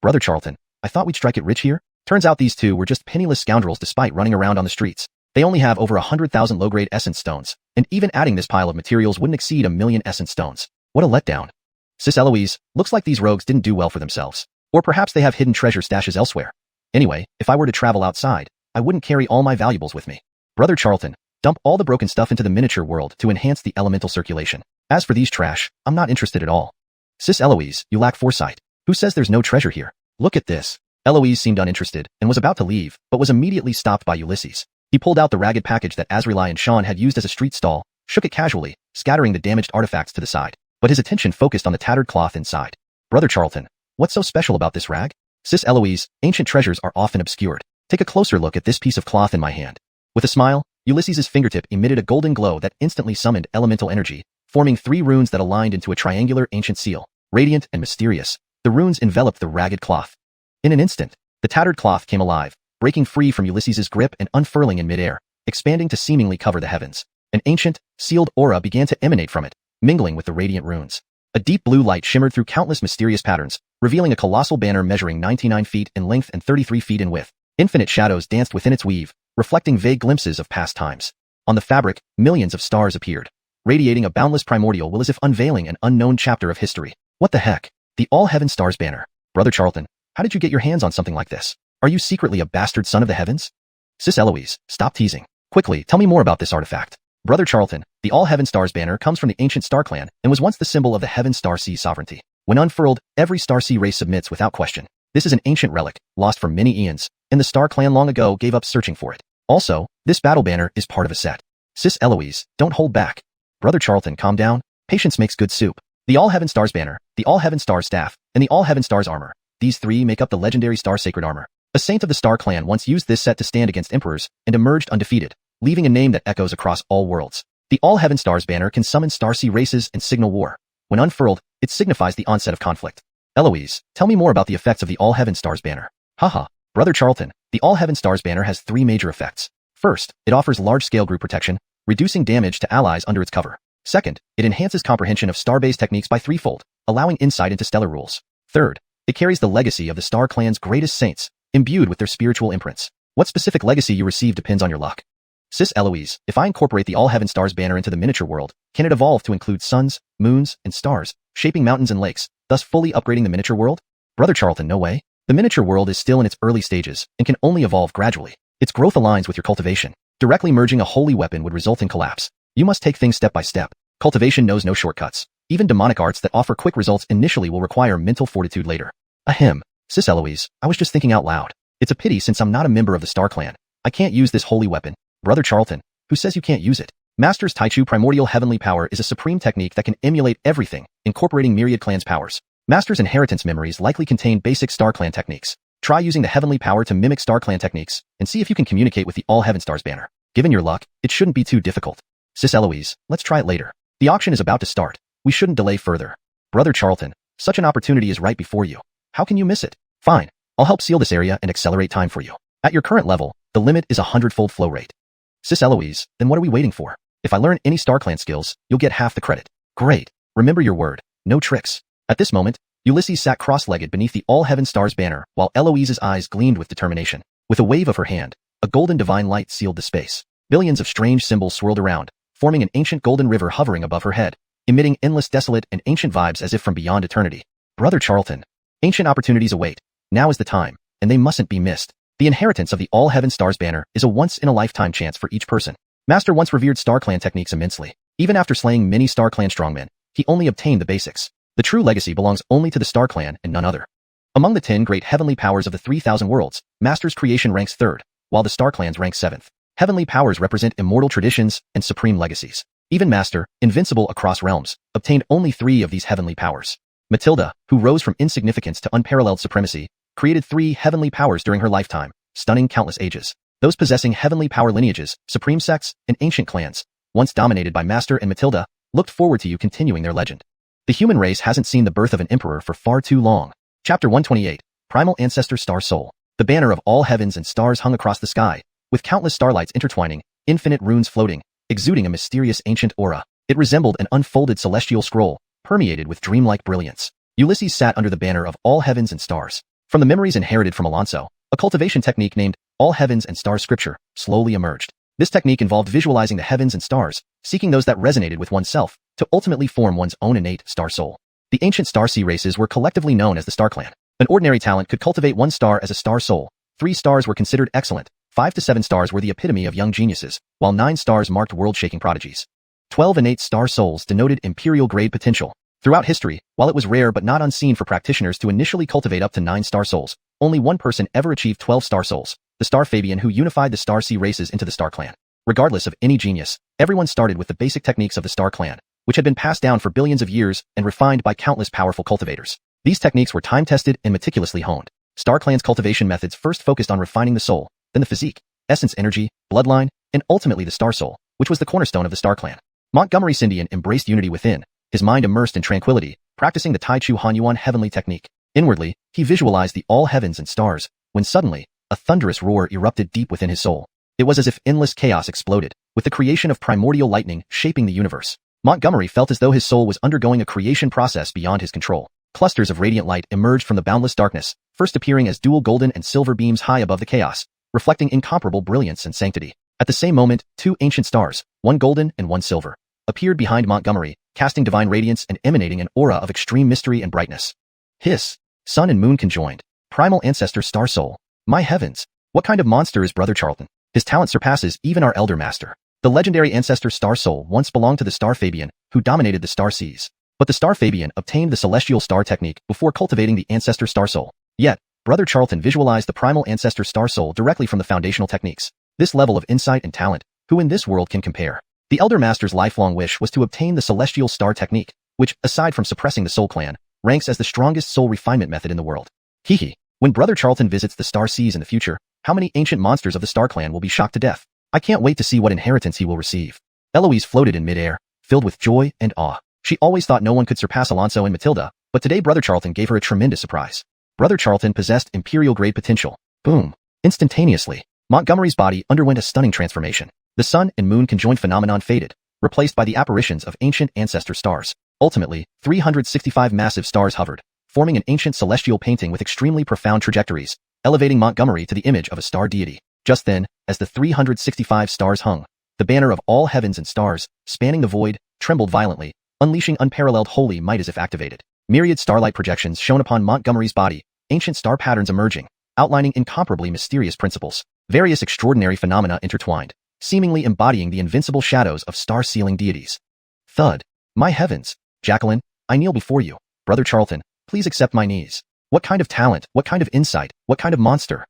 Brother Charlton, I thought we'd strike it rich here? Turns out these 2 were just penniless scoundrels despite running around on the streets. They only have over 100,000 low-grade essence stones, and even adding this pile of materials wouldn't exceed 1,000,000 essence stones. What a letdown. Sis Eloise, looks like these rogues didn't do well for themselves. Or perhaps they have hidden treasure stashes elsewhere. Anyway, if I were to travel outside, I wouldn't carry all my valuables with me. Brother Charlton, dump all the broken stuff into the miniature world to enhance the elemental circulation. As for these trash, I'm not interested at all. Sis Eloise, you lack foresight. Who says there's no treasure here? Look at this. Eloise seemed uninterested and was about to leave, but was immediately stopped by Ulysses. He pulled out the ragged package that Azrieli and Sean had used as a street stall, shook it casually, scattering the damaged artifacts to the side. But his attention focused on the tattered cloth inside. Brother Charlton, what's so special about this rag? Sis Eloise, ancient treasures are often obscured. Take a closer look at this piece of cloth in my hand. With a smile, Ulysses's fingertip emitted a golden glow that instantly summoned elemental energy, forming 3 runes that aligned into a triangular ancient seal. Radiant and mysterious, the runes enveloped the ragged cloth. In an instant, the tattered cloth came alive, breaking free from Ulysses's grip and unfurling in midair, expanding to seemingly cover the heavens. An ancient, sealed aura began to emanate from it, mingling with the radiant runes. A deep blue light shimmered through countless mysterious patterns, revealing a colossal banner measuring 99 feet in length and 33 feet in width. Infinite shadows danced within its weave, reflecting vague glimpses of past times. On the fabric, millions of stars appeared, radiating a boundless primordial will as if unveiling an unknown chapter of history. What the heck? The All Heaven Stars banner. Brother Charlton, how did you get your hands on something like this? Are you secretly a bastard son of the heavens? Sis Eloise, stop teasing. Quickly, tell me more about this artifact. Brother Charlton, the All Heaven Stars banner comes from the ancient Star Clan and was once the symbol of the Heaven Star Sea sovereignty. When unfurled, every Star Sea race submits without question. This is an ancient relic, lost for many eons, and the Star Clan long ago gave up searching for it. Also, this battle banner is part of a set. Sis Eloise, don't hold back. Brother Charlton, calm down. Patience makes good soup. The All Heaven Stars banner, the All Heaven Stars staff, and the All Heaven Stars armor. These 3 make up the legendary Star Sacred armor. A saint of the Star Clan once used this set to stand against emperors and emerged undefeated, leaving a name that echoes across all worlds. The All Heaven Stars banner can summon Starsea races and signal war. When unfurled, it signifies the onset of conflict. Eloise, tell me more about the effects of the All Heaven Stars banner. Haha. Brother Charlton, the All Heaven Stars banner has 3 major effects. First, it offers large-scale group protection, reducing damage to allies under its cover. Second, it enhances comprehension of star-based techniques by 3-fold, allowing insight into stellar rules. Third, it carries the legacy of the Star Clan's greatest saints, imbued with their spiritual imprints. What specific legacy you receive depends on your luck. Sis Eloise, if I incorporate the All Heaven Stars banner into the miniature world, can it evolve to include suns, moons, and stars, shaping mountains and lakes, thus fully upgrading the miniature world? Brother Charlton, no way. The miniature world is still in its early stages and can only evolve gradually. Its growth aligns with your cultivation. Directly merging a holy weapon would result in collapse. You must take things step by step. Cultivation knows no shortcuts. Even demonic arts that offer quick results initially will require mental fortitude later. Ahem. Sis Eloise, I was just thinking out loud. It's a pity since I'm not a member of the Star Clan. I can't use this holy weapon. Brother Charlton, who says you can't use it? Master's Taichu Primordial Heavenly Power is a supreme technique that can emulate everything, incorporating myriad clans' powers. Master's inheritance memories likely contain basic Star Clan techniques. Try using the Heavenly Power to mimic Star Clan techniques, and see if you can communicate with the All Heaven Stars banner. Given your luck, it shouldn't be too difficult. Sis Eloise, let's try it later. The auction is about to start. We shouldn't delay further. Brother Charlton, such an opportunity is right before you. How can you miss it? Fine. I'll help seal this area and accelerate time for you. At your current level, the limit is 100-fold flow rate. Sis Eloise, then what are we waiting for? If I learn any Star Clan skills, you'll get half the credit. Great. Remember your word. No tricks. At this moment, Ulysses sat cross-legged beneath the All Heaven Stars banner, while Eloise's eyes gleamed with determination. With a wave of her hand, a golden divine light sealed the space. Billions of strange symbols swirled around, forming an ancient golden river hovering above her head, emitting endless desolate and ancient vibes as if from beyond eternity. Brother Charlton, ancient opportunities await. Now is the time, and they mustn't be missed. The inheritance of the All Heaven Stars banner is a once-in-a-lifetime chance for each person. Master once revered Star Clan techniques immensely. Even after slaying many Star Clan strongmen, he only obtained the basics. The true legacy belongs only to the Star Clan and none other. Among the 10 great heavenly powers of the 3,000 worlds, Master's creation ranks 3rd, while the Star Clans rank 7th. Heavenly powers represent immortal traditions and supreme legacies. Even Master, invincible across realms, obtained only 3 of these heavenly powers. Matilda, who rose from insignificance to unparalleled supremacy, created 3 heavenly powers during her lifetime, stunning countless ages. Those possessing heavenly power lineages, supreme sects, and ancient clans, once dominated by Master and Matilda, looked forward to you continuing their legend. The human race hasn't seen the birth of an emperor for far too long. Chapter 128, Primal Ancestor Star Soul. The banner of all heavens and stars hung across the sky, with countless starlights intertwining, infinite runes floating, exuding a mysterious ancient aura. It resembled an unfolded celestial scroll, permeated with dreamlike brilliance. Ulysses sat under the banner of all heavens and stars. From the memories inherited from Alonso, a cultivation technique named All Heavens and Stars Scripture slowly emerged. This technique involved visualizing the heavens and stars, seeking those that resonated with oneself, to ultimately form one's own innate star soul. The ancient star sea races were collectively known as the Star Clan. An ordinary talent could cultivate 1 star as a star soul. 3 stars were considered excellent, 5 to 7 stars were the epitome of young geniuses, while 9 stars marked world-shaking prodigies. 12 innate star souls denoted imperial grade potential. Throughout history, while it was rare but not unseen for practitioners to initially cultivate up to 9 star souls, only one person ever achieved 12 star souls, the Star Fabian, who unified the Star Sea races into the Star Clan. Regardless of any genius, everyone started with the basic techniques of the Star Clan, which had been passed down for billions of years and refined by countless powerful cultivators. These techniques were time-tested and meticulously honed. Star Clan's cultivation methods first focused on refining the soul, then the physique, essence energy, bloodline, and ultimately the Star Soul, which was the cornerstone of the Star Clan. Montgomery Sindian embraced unity within, his mind immersed in tranquility, practicing the Tai Chu Hanyuan heavenly technique. Inwardly, he visualized the all heavens and stars, when suddenly, a thunderous roar erupted deep within his soul. It was as if endless chaos exploded, with the creation of primordial lightning shaping the universe. Montgomery felt as though his soul was undergoing a creation process beyond his control. Clusters of radiant light emerged from the boundless darkness, first appearing as dual golden and silver beams high above the chaos, reflecting incomparable brilliance and sanctity. At the same moment, 2 ancient stars, one golden and one silver, appeared behind Montgomery, casting divine radiance and emanating an aura of extreme mystery and brightness. Hiss! Sun and moon conjoined. Primal ancestor star soul. My heavens! What kind of monster is Brother Charlton? His talent surpasses even our elder master. The legendary ancestor Star Soul once belonged to the Star Fabian, who dominated the Star Seas. But the Star Fabian obtained the Celestial Star technique before cultivating the Ancestor Star Soul. Yet, Brother Charlton visualized the Primal Ancestor Star Soul directly from the foundational techniques. This level of insight and talent, who in this world can compare? The Elder Master's lifelong wish was to obtain the Celestial Star technique, which, aside from suppressing the Soul Clan, ranks as the strongest soul refinement method in the world. Hee. When Brother Charlton visits the Star Seas in the future, how many ancient monsters of the Star Clan will be shocked to death? I can't wait to see what inheritance he will receive. Eloise floated in midair, filled with joy and awe. She always thought no one could surpass Alonso and Matilda, but today Brother Charlton gave her a tremendous surprise. Brother Charlton possessed imperial-grade potential. Boom. Instantaneously, Montgomery's body underwent a stunning transformation. The sun and moon conjoined phenomenon faded, replaced by the apparitions of ancient ancestor stars. Ultimately, 365 massive stars hovered, forming an ancient celestial painting with extremely profound trajectories, elevating Montgomery to the image of a star deity. Just then, as the 365 stars hung, the banner of all heavens and stars, spanning the void, trembled violently, unleashing unparalleled holy might as if activated. Myriad starlight projections shone upon Montgomery's body, ancient star patterns emerging, outlining incomparably mysterious principles. Various extraordinary phenomena intertwined, seemingly embodying the invincible shadows of star-sealing deities. Thud. My heavens! Jacqueline, I kneel before you. Brother Charlton, please accept my knees. What kind of talent, what kind of insight, what kind of monster?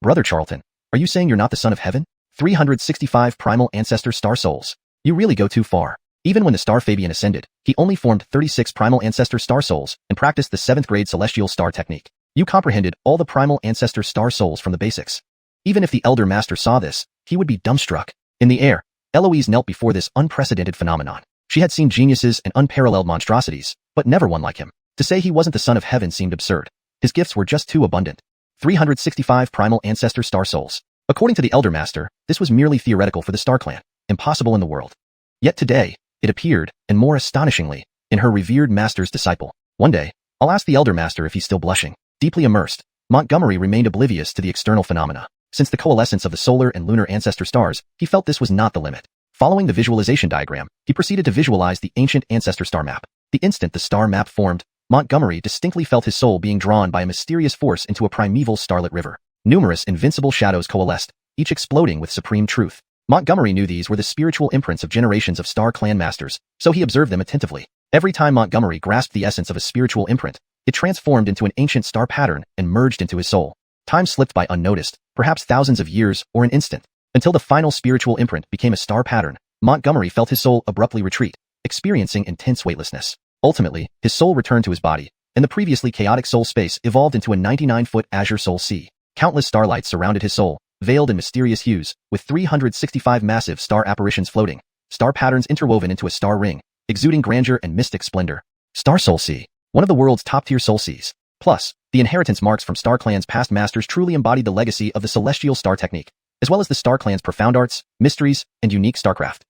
Brother Charlton, are you saying you're not the son of heaven? 365 primal ancestor star souls. You really go too far. Even when the star Fabian ascended, he only formed 36 primal ancestor star souls and practiced the 7th grade celestial star technique. You comprehended all the primal ancestor star souls from the basics. Even if the elder master saw this, he would be dumbstruck. In the air, Eloise knelt before this unprecedented phenomenon. She had seen geniuses and unparalleled monstrosities, but never one like him. To say he wasn't the son of heaven seemed absurd. His gifts were just too abundant. 365 primal ancestor star souls. According to the elder master, this was merely theoretical for the Star Clan, impossible in the world. Yet today, it appeared, and more astonishingly, in her revered master's disciple. One day, I'll ask the elder master if he's still blushing. Deeply immersed, Montgomery remained oblivious to the external phenomena. Since the coalescence of the solar and lunar ancestor stars, he felt this was not the limit. Following the visualization diagram, he proceeded to visualize the ancient ancestor star map. The instant the star map formed, Montgomery distinctly felt his soul being drawn by a mysterious force into a primeval starlit river. Numerous invincible shadows coalesced, each exploding with supreme truth. Montgomery knew these were the spiritual imprints of generations of Star Clan masters, so he observed them attentively. Every time Montgomery grasped the essence of a spiritual imprint, it transformed into an ancient star pattern and merged into his soul. Time slipped by unnoticed, perhaps thousands of years or an instant, until the final spiritual imprint became a star pattern. Montgomery felt his soul abruptly retreat, experiencing intense weightlessness. Ultimately, his soul returned to his body, and the previously chaotic soul space evolved into a 99-foot azure soul sea. Countless starlights surrounded his soul, veiled in mysterious hues, with 365 massive star apparitions floating, star patterns interwoven into a star ring, exuding grandeur and mystic splendor. Star Soul Sea, one of the world's top-tier soul seas. Plus, the inheritance marks from Star Clan's past masters truly embodied the legacy of the celestial star technique, as well as the Star Clan's profound arts, mysteries, and unique starcraft.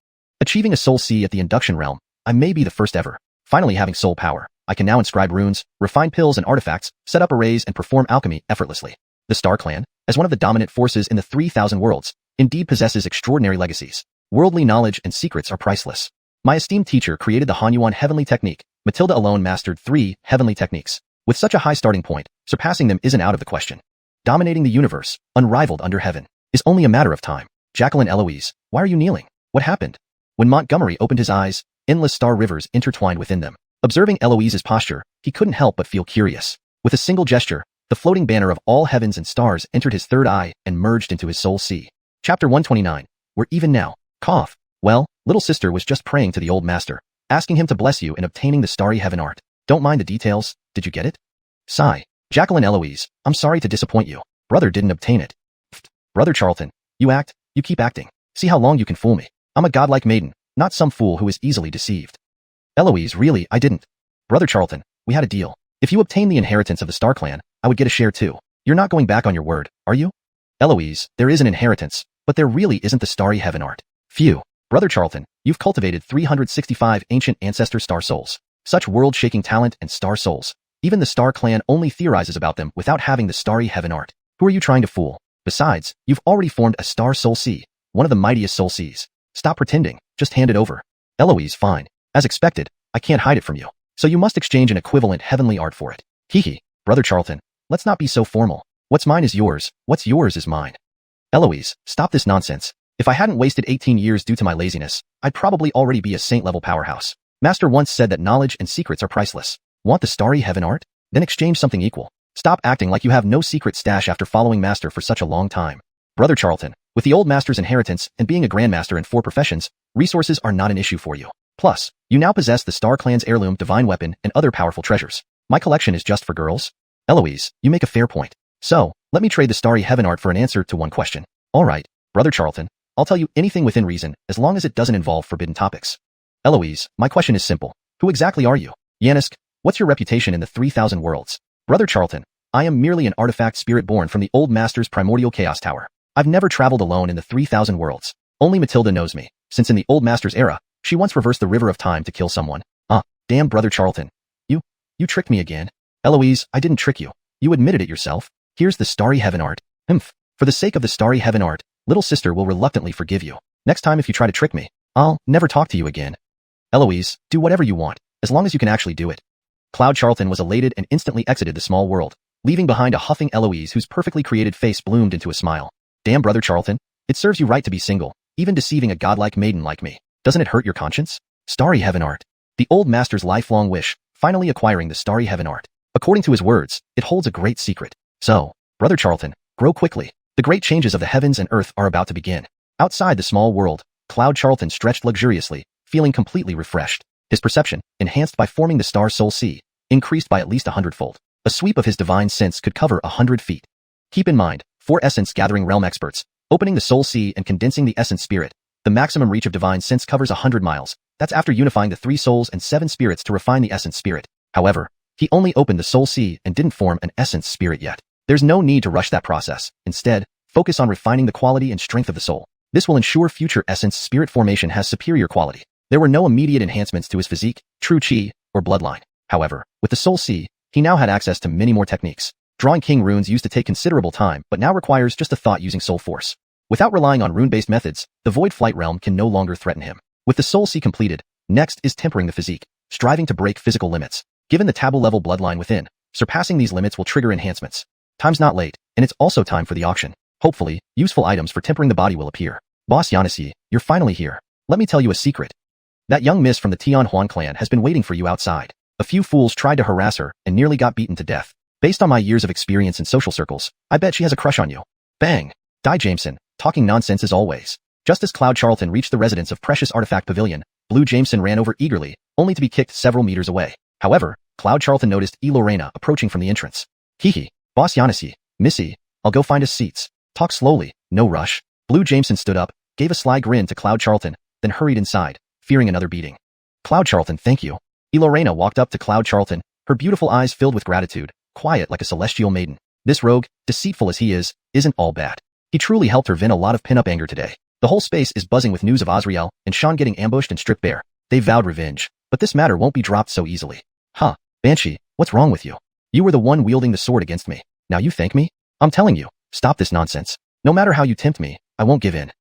Achieving a soul sea at the induction realm, I may be the first ever. Finally having soul power, I can now inscribe runes, refine pills and artifacts, set up arrays and perform alchemy effortlessly. The Star Clan, as one of the dominant forces in the 3,000 worlds, indeed possesses extraordinary legacies. Worldly knowledge and secrets are priceless. My esteemed teacher created the Hanyuan Heavenly Technique. Matilda alone mastered 3 heavenly techniques. With such a high starting point, surpassing them isn't out of the question. Dominating the universe, unrivaled under heaven, is only a matter of time. Jacqueline Eloise, why are you kneeling? What happened? When Montgomery opened his eyes, endless star rivers intertwined within them. Observing Eloise's posture, he couldn't help but feel curious. With a single gesture, the floating banner of all heavens and stars entered his third eye and merged into his soul sea. Chapter 129. Where even now, cough. Well, little sister was just praying to the old master, asking him to bless you in obtaining the starry heaven art. Don't mind the details, did you get it? Sigh. Jacqueline Eloise, I'm sorry to disappoint you. Brother didn't obtain it. Pfft. Brother Charlton, you keep acting. See how long you can fool me. I'm a godlike maiden, not some fool who is easily deceived. Eloise, really, I didn't. Brother Charlton, we had a deal. If you obtain the inheritance of the Star Clan, I would get a share too. You're not going back on your word, are you? Eloise, there is an inheritance, but there really isn't the starry heaven art. Phew. Brother Charlton, you've cultivated 365 ancient ancestor star souls. Such world-shaking talent and star souls. Even the Star Clan only theorizes about them without having the starry heaven art. Who are you trying to fool? Besides, you've already formed a star soul sea, one of the mightiest soul seas. Stop pretending, just hand it over. Eloise, fine. As expected, I can't hide it from you. So you must exchange an equivalent heavenly art for it. Hee. Brother Charlton, let's not be so formal. What's mine is yours, what's yours is mine. Eloise, stop this nonsense. If I hadn't wasted 18 years due to my laziness, I'd probably already be a saint-level powerhouse. Master once said that knowledge and secrets are priceless. Want the starry heaven art? Then exchange something equal. Stop acting like you have no secret stash after following Master for such a long time. Brother Charlton, with the old Master's inheritance and being a grandmaster in 4 professions, resources are not an issue for you. Plus, you now possess the Star Clan's heirloom divine weapon and other powerful treasures. My collection is just for girls? Eloise, you make a fair point. So, let me trade the starry heaven art for an answer to one question. Alright, Brother Charlton, I'll tell you anything within reason as long as it doesn't involve forbidden topics. Eloise, my question is simple. Who exactly are you? Yannisk, what's your reputation in the 3,000 worlds? Brother Charlton, I am merely an artifact spirit born from the old Master's primordial chaos tower. I've never traveled alone in the 3,000 worlds. Only Matilda knows me, since in the old Master's era, she once reversed the river of time to kill someone. Damn Brother Charlton. You tricked me again. Eloise, I didn't trick you. You admitted it yourself. Here's the starry heaven art. For the sake of the starry heaven art, little sister will reluctantly forgive you. Next time if you try to trick me, I'll never talk to you again. Eloise, do whatever you want, as long as you can actually do it. Cloud Charlton was elated and instantly exited the small world, leaving behind a huffing Eloise whose perfectly created face bloomed into a smile. Damn Brother Charlton, it serves you right to be single, even deceiving a godlike maiden like me. Doesn't it hurt your conscience? Starry heaven art. The old master's lifelong wish, finally acquiring the starry heaven art. According to his words, it holds a great secret. So, Brother Charlton, grow quickly. The great changes of the heavens and earth are about to begin. Outside the small world, Cloud Charlton stretched luxuriously, feeling completely refreshed. His perception, enhanced by forming the star soul sea, increased by at least 100-fold. A sweep of his divine sense could cover 100 feet. Keep in mind, 4 essence gathering realm experts, opening the soul sea and condensing the essence spirit. The maximum reach of divine sense covers 100 miles. That's after unifying the 3 souls and 7 spirits to refine the essence spirit. However, he only opened the soul sea and didn't form an essence spirit yet. There's no need to rush that process. Instead, focus on refining the quality and strength of the soul. This will ensure future essence spirit formation has superior quality. There were no immediate enhancements to his physique, true chi, or bloodline. However, with the soul sea, he now had access to many more techniques. Drawing king runes used to take considerable time but now requires just a thought using soul force. Without relying on rune-based methods, the void flight realm can no longer threaten him. With the soul sea completed, next is tempering the physique, striving to break physical limits. Given the taboo level bloodline within, surpassing these limits will trigger enhancements. Time's not late, and it's also time for the auction. Hopefully, useful items for tempering the body will appear. Boss Xianxia, you're finally here. Let me tell you a secret. That young miss from the Tianhuan clan has been waiting for you outside. A few fools tried to harass her and nearly got beaten to death. Based on my years of experience in social circles, I bet she has a crush on you. Bang! Die Jameson, talking nonsense as always. Just as Cloud Charlton reached the residence of Precious Artifact Pavilion, Blue Jameson ran over eagerly, only to be kicked several meters away. However, Cloud Charlton noticed Lorena approaching from the entrance. Hee, Boss Xianxia, Missy, I'll go find us seats. Talk slowly, no rush. Blue Jameson stood up, gave a sly grin to Cloud Charlton, then hurried inside, fearing another beating. Cloud Charlton, thank you. Lorena walked up to Cloud Charlton, her beautiful eyes filled with gratitude, quiet like a celestial maiden. This rogue, deceitful as he is, isn't all bad. He truly helped her vent a lot of pin-up anger today. The whole space is buzzing with news of Azrael and Sean getting ambushed and stripped bare. They vowed revenge, but this matter won't be dropped so easily. Huh, Banshee, what's wrong with you? You were the one wielding the sword against me. Now you thank me? I'm telling you, stop this nonsense. No matter how you tempt me, I won't give in.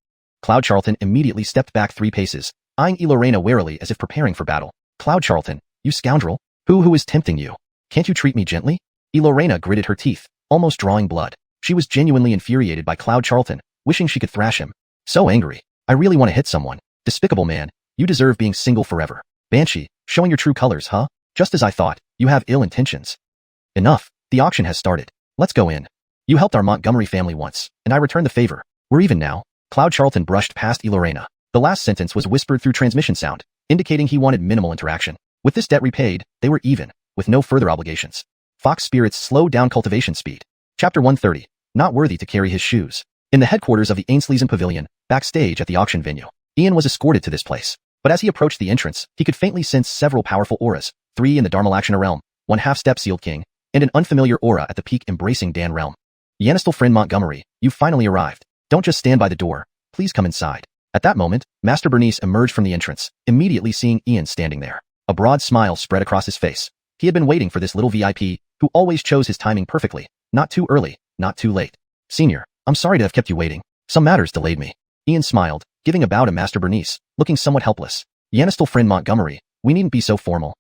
Cloud Charlton immediately stepped back 3 paces, eyeing Lorena warily as if preparing for battle. Cloud Charlton, you scoundrel. Who is tempting you? Can't you treat me gently? Lorena gritted her teeth, almost drawing blood. She was genuinely infuriated by Cloud Charlton, wishing she could thrash him. So angry. I really want to hit someone. Despicable man, you deserve being single forever. Banshee, showing your true colors, huh? Just as I thought, you have ill intentions. Enough, the auction has started. Let's go in. You helped our Montgomery family once, and I return the favor. We're even now. Cloud Charlton brushed past Lorena. The last sentence was whispered through transmission sound, indicating he wanted minimal interaction. With this debt repaid, they were even, with no further obligations. Fox spirits slowed down cultivation speed. Chapter 130, not worthy to carry his shoes. In the headquarters of the Xiuxian Pavilion, backstage at the auction venue, Ian was escorted to this place. But as he approached the entrance, he could faintly sense several powerful auras, 3 in the Dharmalakshana realm, 1 half-step sealed king, and an unfamiliar aura at the peak embracing Dan realm. Yanistal friend Montgomery, you finally arrived. Don't just stand by the door, please come inside. At that moment, Master Bernice emerged from the entrance, immediately seeing Ian standing there. A broad smile spread across his face. He had been waiting for this little VIP, who always chose his timing perfectly, not too early, not too late. Senior, I'm sorry to have kept you waiting. Some matters delayed me. Ian smiled, giving a bow to Master Bernice, looking somewhat helpless. Yanistal friend Montgomery, we needn't be so formal.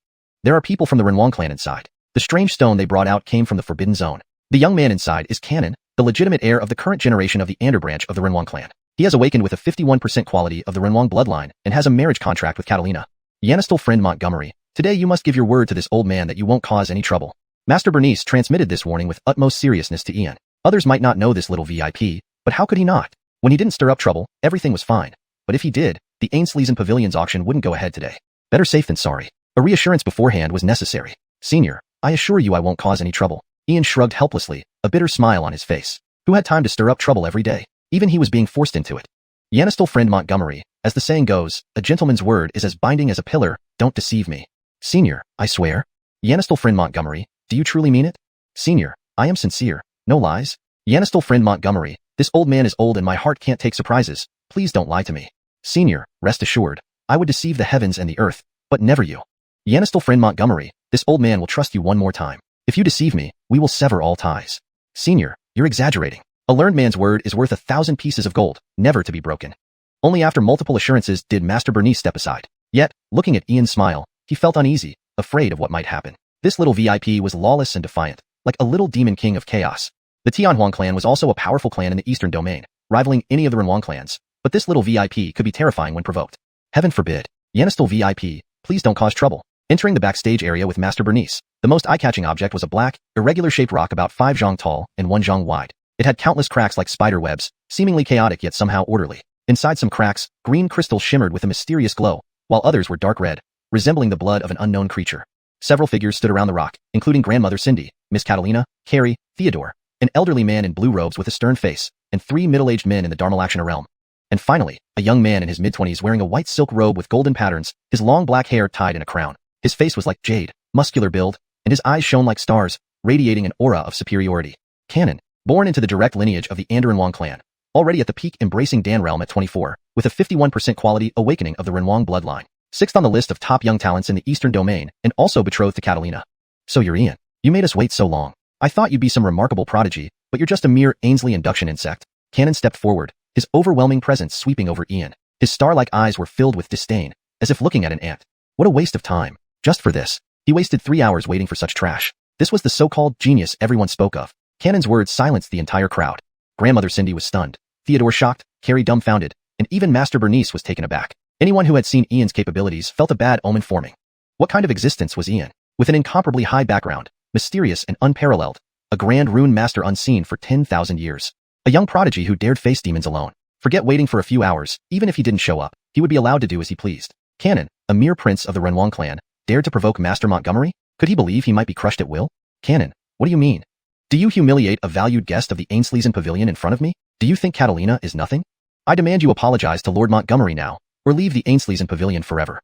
There are people from the Renwang clan inside. The strange stone they brought out came from the Forbidden Zone. The young man inside is Canon, the legitimate heir of the current generation of the Ander branch of the Renwang clan. He has awakened with a 51% quality of the Renwang bloodline and has a marriage contract with Catalina. Yanistal friend Montgomery, today you must give your word to this old man that you won't cause any trouble. Master Bernice transmitted this warning with utmost seriousness to Ian. Others might not know this little VIP, but how could he not? When he didn't stir up trouble, everything was fine. But if he did, the Xiuxian Pavilion's auction wouldn't go ahead today. Better safe than sorry. A reassurance beforehand was necessary. Senior, I assure you I won't cause any trouble. Ian shrugged helplessly, a bitter smile on his face. Who had time to stir up trouble every day? Even he was being forced into it. Yanistal friend Montgomery, as the saying goes, a gentleman's word is as binding as a pillar, don't deceive me. Senior, I swear. Yanistal friend Montgomery, do you truly mean it? Senior, I am sincere, no lies. Yanistal friend Montgomery, this old man is old and my heart can't take surprises, please don't lie to me. Senior, rest assured, I would deceive the heavens and the earth, but never you. Yanistal friend Montgomery, this old man will trust you one more time. If you deceive me, we will sever all ties. Senior, you're exaggerating. A learned man's word is worth 1,000 pieces of gold, never to be broken. Only after multiple assurances did Master Bernice step aside. Yet, looking at Ian's smile, he felt uneasy, afraid of what might happen. This little VIP was lawless and defiant, like a little demon king of chaos. The Tianhuan clan was also a powerful clan in the eastern domain, rivaling any of the Renwang clans, but this little VIP could be terrifying when provoked. Heaven forbid. Yanistal VIP, please don't cause trouble. Entering the backstage area with Master Bernice, the most eye-catching object was a black, irregular-shaped rock about 5 zhang tall and 1 zhang wide. It had countless cracks like spider webs, seemingly chaotic yet somehow orderly. Inside some cracks, green crystal shimmered with a mysterious glow, while others were dark red, resembling the blood of an unknown creature. Several figures stood around the rock, including Grandmother Cindy, Miss Catalina, Carrie, Theodore, an elderly man in blue robes with a stern face, and 3 middle-aged men in the Dharmalakshana realm. And finally, a young man in his mid-20s wearing a white silk robe with golden patterns, his long black hair tied in a crown. His face was like jade, muscular build, and his eyes shone like stars, radiating an aura of superiority. Canon, born into the direct lineage of the Andarenwang clan, already at the peak embracing Dan realm at 24, with a 51% quality awakening of the Renwang bloodline. 6th on the list of top young talents in the Eastern Domain, and also betrothed to Catalina. So you're Ian. You made us wait so long. I thought you'd be some remarkable prodigy, but you're just a mere Ainsley induction insect. Canon stepped forward, his overwhelming presence sweeping over Ian. His star-like eyes were filled with disdain, as if looking at an ant. What a waste of time. Just for this. He wasted 3 hours waiting for such trash. This was the so-called genius everyone spoke of. Canon's words silenced the entire crowd. Grandmother Cindy was stunned, Theodore shocked, Carrie dumbfounded, and even Master Bernice was taken aback. Anyone who had seen Ian's capabilities felt a bad omen forming. What kind of existence was Ian? With an incomparably high background, mysterious and unparalleled, a grand rune master unseen for 10,000 years. A young prodigy who dared face demons alone. Forget waiting for a few hours, even if he didn't show up, he would be allowed to do as he pleased. Canon, a mere prince of the Renwang clan, dared to provoke Master Montgomery? Could he believe he might be crushed at will? Canon, what do you mean? Do you humiliate a valued guest of the Ainsley's Pavilion in front of me? Do you think Catalina is nothing? I demand you apologize to Lord Montgomery now, or leave the Ainsley's Pavilion forever.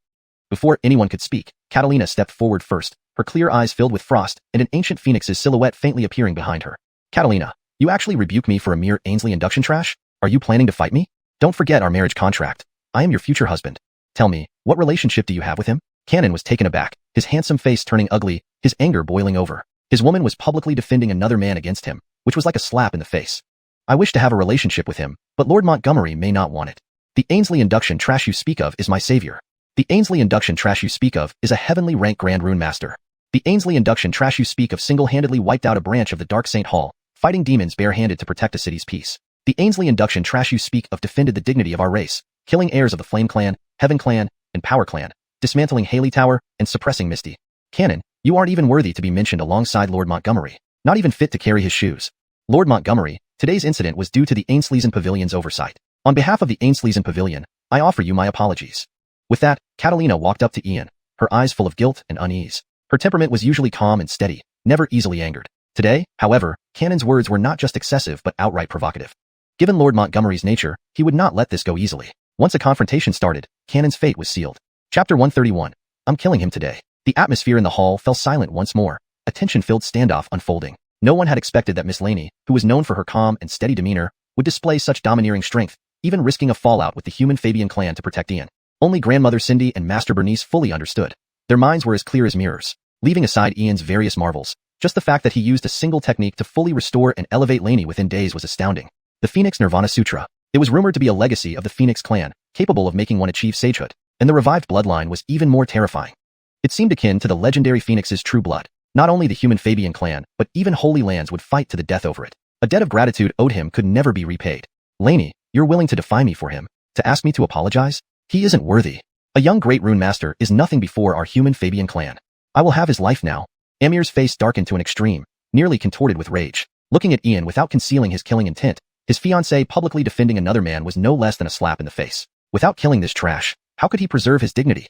Before anyone could speak, Catalina stepped forward first, her clear eyes filled with frost and an ancient phoenix's silhouette faintly appearing behind her. Catalina, you actually rebuke me for a mere Ainsley induction trash? Are you planning to fight me? Don't forget our marriage contract. I am your future husband. Tell me, what relationship do you have with him? Canon was taken aback, his handsome face turning ugly, his anger boiling over. His woman was publicly defending another man against him, which was like a slap in the face. I wish to have a relationship with him, but Lord Montgomery may not want it. The Ainsley induction trash you speak of is my savior. The Ainsley induction trash you speak of is a heavenly rank Grand Rune Master. The Ainsley induction trash you speak of single-handedly wiped out a branch of the Dark Saint Hall, fighting demons bare-handed to protect the city's peace. The Ainsley induction trash you speak of defended the dignity of our race, killing heirs of the Flame Clan, Heaven Clan, and Power Clan, dismantling Haley Tower, and suppressing Misty. Canon, you aren't even worthy to be mentioned alongside Lord Montgomery, not even fit to carry his shoes. Lord Montgomery, today's incident was due to the Ainsley's Pavilion's oversight. On behalf of the Ainsley's Pavilion, I offer you my apologies. With that, Catalina walked up to Ian, her eyes full of guilt and unease. Her temperament was usually calm and steady, never easily angered. Today, however, Canon's words were not just excessive but outright provocative. Given Lord Montgomery's nature, he would not let this go easily. Once a confrontation started, Canon's fate was sealed. Chapter 131. I'm killing him today. The atmosphere in the hall fell silent once more, a tension-filled standoff unfolding. No one had expected that Miss Laney, who was known for her calm and steady demeanor, would display such domineering strength, even risking a fallout with the human Fabian clan to protect Ian. Only Grandmother Cindy and Master Bernice fully understood. Their minds were as clear as mirrors. Leaving aside Ian's various marvels, just the fact that he used a single technique to fully restore and elevate Laney within days was astounding. The Phoenix Nirvana Sutra. It was rumored to be a legacy of the Phoenix clan, capable of making one achieve sagehood, and the revived bloodline was even more terrifying. It seemed akin to the legendary Phoenix's true blood. Not only the human Fabian clan, but even Holy Lands would fight to the death over it. A debt of gratitude owed him could never be repaid. Laney, you're willing to defy me for him? To ask me to apologize? He isn't worthy. A young great rune master is nothing before our human Fabian clan. I will have his life now. Amir's face darkened to an extreme, nearly contorted with rage. Looking at Ian without concealing his killing intent, his fiancée publicly defending another man was no less than a slap in the face. Without killing this trash, how could he preserve his dignity?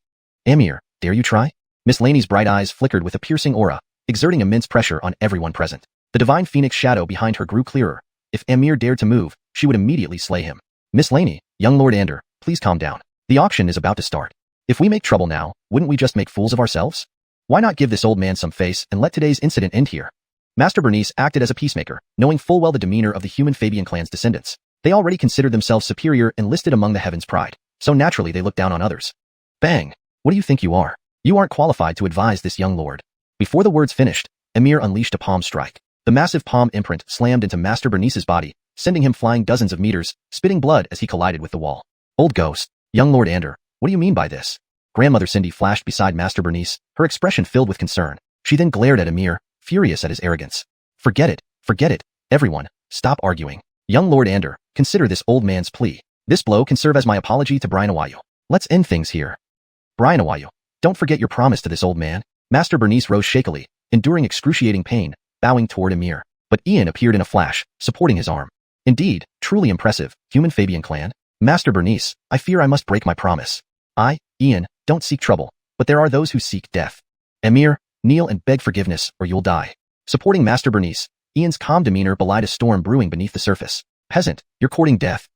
Amir, dare you try? Miss Laney's bright eyes flickered with a piercing aura, exerting immense pressure on everyone present. The divine phoenix shadow behind her grew clearer. If Amir dared to move, she would immediately slay him. Miss Laney, young Lord Ander, please calm down. The auction is about to start. If we make trouble now, wouldn't we just make fools of ourselves? Why not give this old man some face and let today's incident end here? Master Bernice acted as a peacemaker, knowing full well the demeanor of the human Fabian clan's descendants. They already considered themselves superior and listed among the heavens' pride, so naturally they looked down on others. Bang! What do you think you are? You aren't qualified to advise this young lord. Before the words finished, Amir unleashed a palm strike. The massive palm imprint slammed into Master Bernice's body, sending him flying dozens of meters, spitting blood as he collided with the wall. Old ghost, young Lord Ander, what do you mean by this? Grandmother Cindy flashed beside Master Bernice, her expression filled with concern. She then glared at Amir, furious at his arrogance. Forget it, everyone, stop arguing. Young Lord Ander, consider this old man's plea. This blow can serve as my apology to Brian Awayu. Let's end things here. Brian Awayu, Don't forget your promise to this old man. Master Bernice rose shakily, enduring excruciating pain, bowing toward Emir. But Ian appeared in a flash, supporting his arm. Indeed, truly impressive, human Fabian clan. Master Bernice, I fear I must break my promise. Ian, don't seek trouble, but there are those who seek death. Emir, kneel and beg forgiveness, or you'll die. Supporting Master Bernice, Ian's calm demeanor belied a storm brewing beneath the surface. Peasant, you're courting death.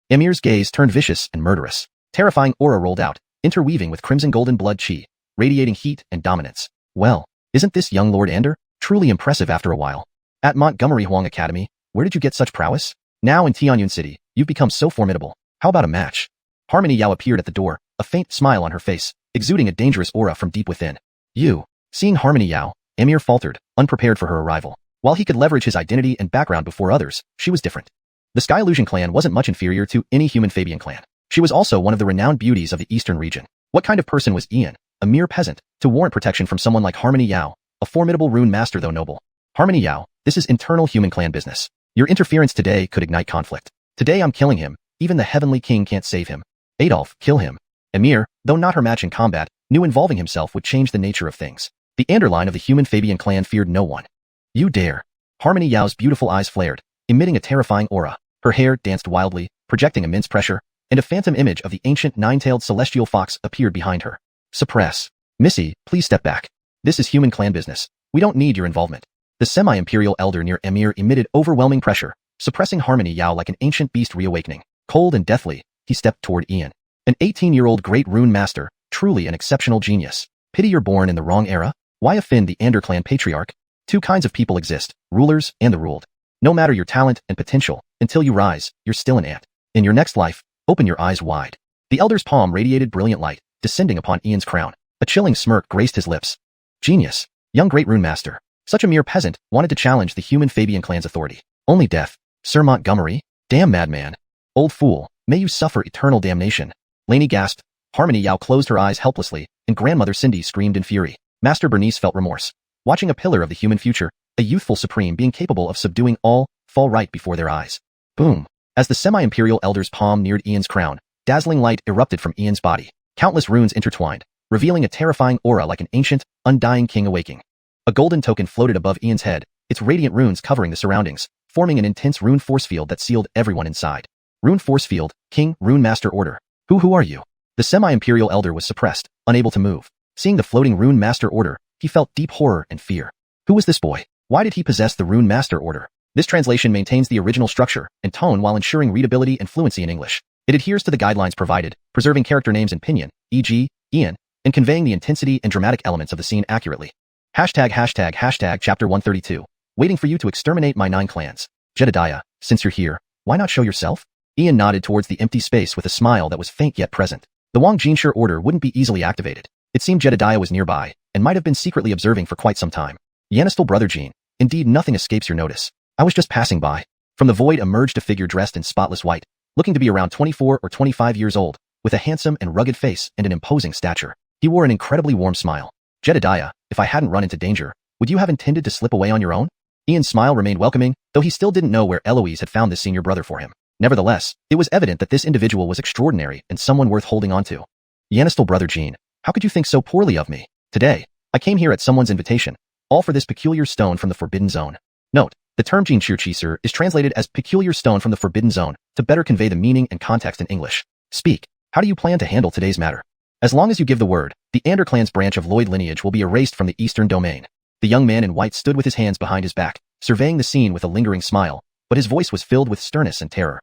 Emir's gaze turned vicious and murderous. Terrifying aura rolled out, interweaving with crimson golden blood chi, radiating heat and dominance. Well, isn't this young Lord Ander truly impressive after a while? At Montgomery Huang Academy, where did you get such prowess? Now in Tianyun City, you've become so formidable. How about a match? Harmony Yao appeared at the door, a faint smile on her face, exuding a dangerous aura from deep within. You. Seeing Harmony Yao, Emir faltered, unprepared for her arrival. While he could leverage his identity and background before others, she was different. The Sky Illusion clan wasn't much inferior to any human Fabian clan. She was also one of the renowned beauties of the eastern region. What kind of person was Ian, a mere peasant, to warrant protection from someone like Harmony Yao, a formidable rune master though noble? Harmony Yao, this is internal human clan business. Your interference today could ignite conflict. Today I'm killing him, even the Heavenly King can't save him. Adolf, kill him. Emir, though not her match in combat, knew involving himself would change the nature of things. The Anderline of the human Fabian clan feared no one. You dare. Harmony Yao's beautiful eyes flared, emitting a terrifying aura. Her hair danced wildly, projecting immense pressure, and a phantom image of the ancient nine-tailed celestial fox appeared behind her. Suppress. Missy, please step back. This is human clan business. We don't need your involvement. The semi-imperial elder near Emir emitted overwhelming pressure, suppressing Harmony Yao like an ancient beast reawakening. Cold and deathly, he stepped toward Ian. An 18-year-old great rune master, truly an exceptional genius. Pity you're born in the wrong era? Why offend the Ander clan patriarch? Two kinds of people exist, rulers and the ruled. No matter your talent and potential, until you rise, you're still an ant. In your next life, open your eyes wide. The elder's palm radiated brilliant light, descending upon Ian's crown. A chilling smirk graced his lips. Genius. Young great rune master. Such a mere peasant wanted to challenge the human Fabian clan's authority. Only death. Sir Montgomery? Damn madman. Old fool, may you suffer eternal damnation. Lainey gasped. Harmony Yao closed her eyes helplessly, and grandmother Cindy screamed in fury. Master Bernice felt remorse. Watching a pillar of the human future, a youthful supreme being capable of subduing all, fall right before their eyes. Boom. As the semi-imperial elder's palm neared Ian's crown, dazzling light erupted from Ian's body. Countless runes intertwined, revealing a terrifying aura like an ancient, undying king awaking. A golden token floated above Ian's head, its radiant runes covering the surroundings, forming an intense rune force field that sealed everyone inside. Rune force field, King, Rune Master Order. Who are you? The semi-imperial elder was suppressed, unable to move. Seeing the floating Rune Master Order, he felt deep horror and fear. Who was this boy? Why did he possess the Rune Master Order? This translation maintains the original structure and tone while ensuring readability and fluency in English. It adheres to the guidelines provided, preserving character names and pinyin, e.g., Ian, and conveying the intensity and dramatic elements of the scene accurately. Hashtag chapter 132. Waiting for you to exterminate my 9 clans. Jedediah, since you're here, why not show yourself? Ian nodded towards the empty space with a smile that was faint yet present. The Wang Jinshi order wouldn't be easily activated. It seemed Jedediah was nearby, and might have been secretly observing for quite some time. Yanistal brother Jean, indeed nothing escapes your notice. I was just passing by. From the void emerged a figure dressed in spotless white, looking to be around 24 or 25 years old, with a handsome and rugged face and an imposing stature. He wore an incredibly warm smile. Jedediah, if I hadn't run into danger, would you have intended to slip away on your own? Ian's smile remained welcoming, though he still didn't know where Eloise had found this senior brother for him. Nevertheless, it was evident that this individual was extraordinary and someone worth holding on to. Yanistal brother Jean, how could you think so poorly of me? Today, I came here at someone's invitation, all for this peculiar stone from the Forbidden Zone. Note, the term Jin Chirchisir is translated as peculiar stone from the Forbidden Zone to better convey the meaning and context in English. Speak. How do you plan to handle today's matter? As long as you give the word, the Ander clan's branch of Lloyd lineage will be erased from the eastern domain. The young man in white stood with his hands behind his back, surveying the scene with a lingering smile, but his voice was filled with sternness and terror.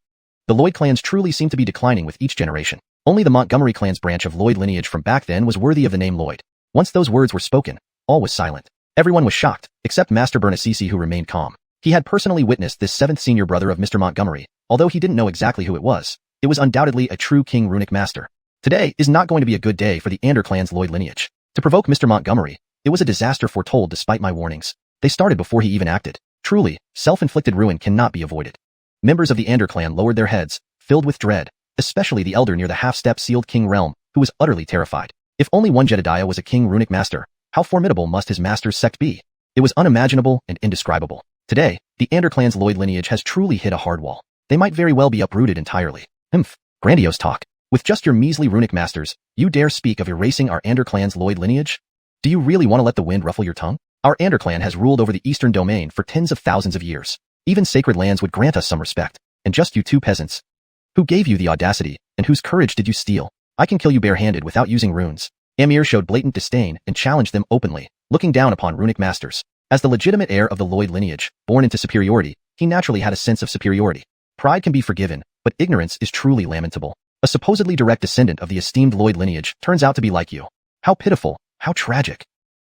The Lloyd clans truly seemed to be declining with each generation. Only the Montgomery clan's branch of Lloyd lineage from back then was worthy of the name Lloyd. Once those words were spoken, all was silent. Everyone was shocked, except Master Bernasisi, who remained calm. He had personally witnessed this 7th senior brother of Mr. Montgomery, although he didn't know exactly who it was. It was undoubtedly a true king runic master. Today is not going to be a good day for the Ander clan's Lloyd lineage. To provoke Mr. Montgomery, it was a disaster foretold despite my warnings. They started before he even acted. Truly, self-inflicted ruin cannot be avoided. Members of the Ander clan lowered their heads, filled with dread, especially the elder near the half-step sealed king realm, who was utterly terrified. If only one Jedediah was a king runic master, how formidable must his master's sect be? It was unimaginable and indescribable. Today, the Ander clan's Lloyd lineage has truly hit a hard wall. They might very well be uprooted entirely. Grandiose talk. With just your measly runic masters, you dare speak of erasing our Ander clan's Lloyd lineage? Do you really want to let the wind ruffle your tongue? Our Ander clan has ruled over the eastern domain for tens of thousands of years. Even sacred lands would grant us some respect. And just you two peasants. Who gave you the audacity, and whose courage did you steal? I can kill you barehanded without using runes. Amir showed blatant disdain and challenged them openly, looking down upon runic masters. As the legitimate heir of the Lloyd lineage, born into superiority, he naturally had a sense of superiority. Pride can be forgiven, but ignorance is truly lamentable. A supposedly direct descendant of the esteemed Lloyd lineage turns out to be like you. How pitiful, how tragic.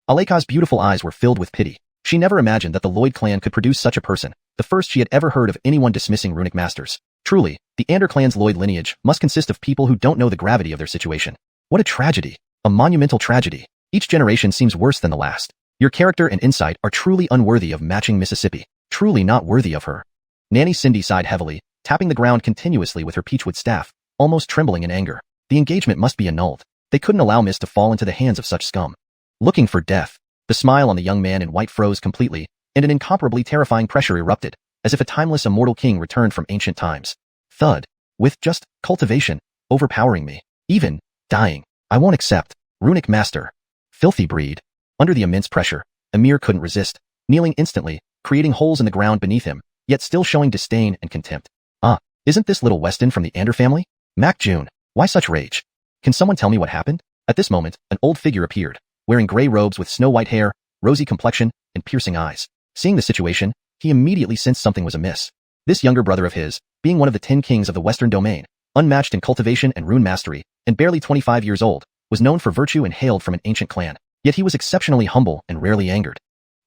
Aleka's beautiful eyes were filled with pity. She never imagined that the Lloyd clan could produce such a person, the first she had ever heard of anyone dismissing runic masters. Truly, the Ander clan's Lloyd lineage must consist of people who don't know the gravity of their situation. What a tragedy. A monumental tragedy. Each generation seems worse than the last. Your character and insight are truly unworthy of matching Mississippi. Truly not worthy of her. Nanny Cindy sighed heavily, tapping the ground continuously with her peachwood staff, almost trembling in anger. The engagement must be annulled. They couldn't allow Miss to fall into the hands of such scum. Looking for death. The smile on the young man in white froze completely, and an incomparably terrifying pressure erupted, as if a timeless immortal king returned from ancient times. Thud. With just cultivation, overpowering me. Even dying. I won't accept. Runic master. Filthy breed. Under the immense pressure, Amir couldn't resist, kneeling instantly, creating holes in the ground beneath him, yet still showing disdain and contempt. Isn't this little Weston from the Ander family? Mac June. Why such rage? Can someone tell me what happened? At this moment, an old figure appeared, wearing gray robes with snow-white hair, rosy complexion, and piercing eyes. Seeing the situation, he immediately sensed something was amiss. This younger brother of his, being one of the 10 kings of the Western domain, unmatched in cultivation and rune mastery, and barely 25 years old, was known for virtue and hailed from an ancient clan. Yet he was exceptionally humble and rarely angered.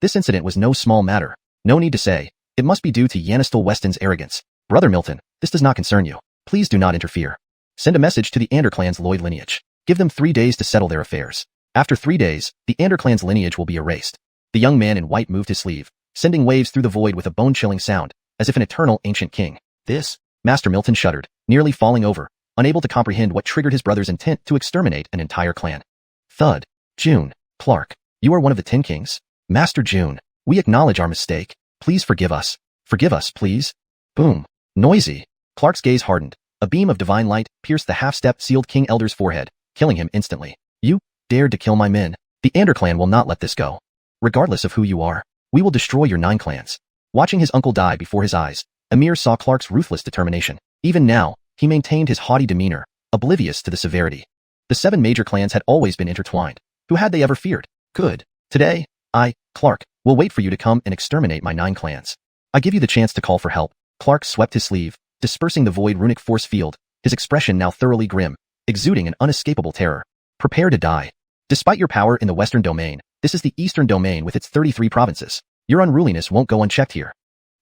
This incident was no small matter. No need to say, it must be due to Yanistel Weston's arrogance. Brother Milton, this does not concern you. Please do not interfere. Send a message to the Ander clan's Lloyd lineage. Give them 3 days to settle their affairs. After 3 days, the Ander clan's lineage will be erased. The young man in white moved his sleeve, sending waves through the void with a bone-chilling sound, as if an eternal ancient king. This? Master Milton shuddered, nearly falling over, unable to comprehend what triggered his brother's intent to exterminate an entire clan. Thud. June. Clark. You are one of the 10 kings? Master June. We acknowledge our mistake. Please forgive us. Forgive us, please. Boom. Noisy. Clark's gaze hardened. A beam of divine light pierced the half-step sealed King Elder's forehead, killing him instantly. You dared to kill my men. The Ander clan will not let this go. Regardless of who you are, we will destroy your 9 clans. Watching his uncle die before his eyes, Amir saw Clark's ruthless determination. Even now, he maintained his haughty demeanor, oblivious to the severity. The 7 major clans had always been intertwined. Who had they ever feared? Good. Today, I, Clark, will wait for you to come and exterminate my 9 clans. I give you the chance to call for help. Clark swept his sleeve, dispersing the void runic force field, his expression now thoroughly grim, exuding an unescapable terror. Prepare to die. Despite your power in the Western domain, this is the Eastern domain with its 33 provinces. Your unruliness won't go unchecked here.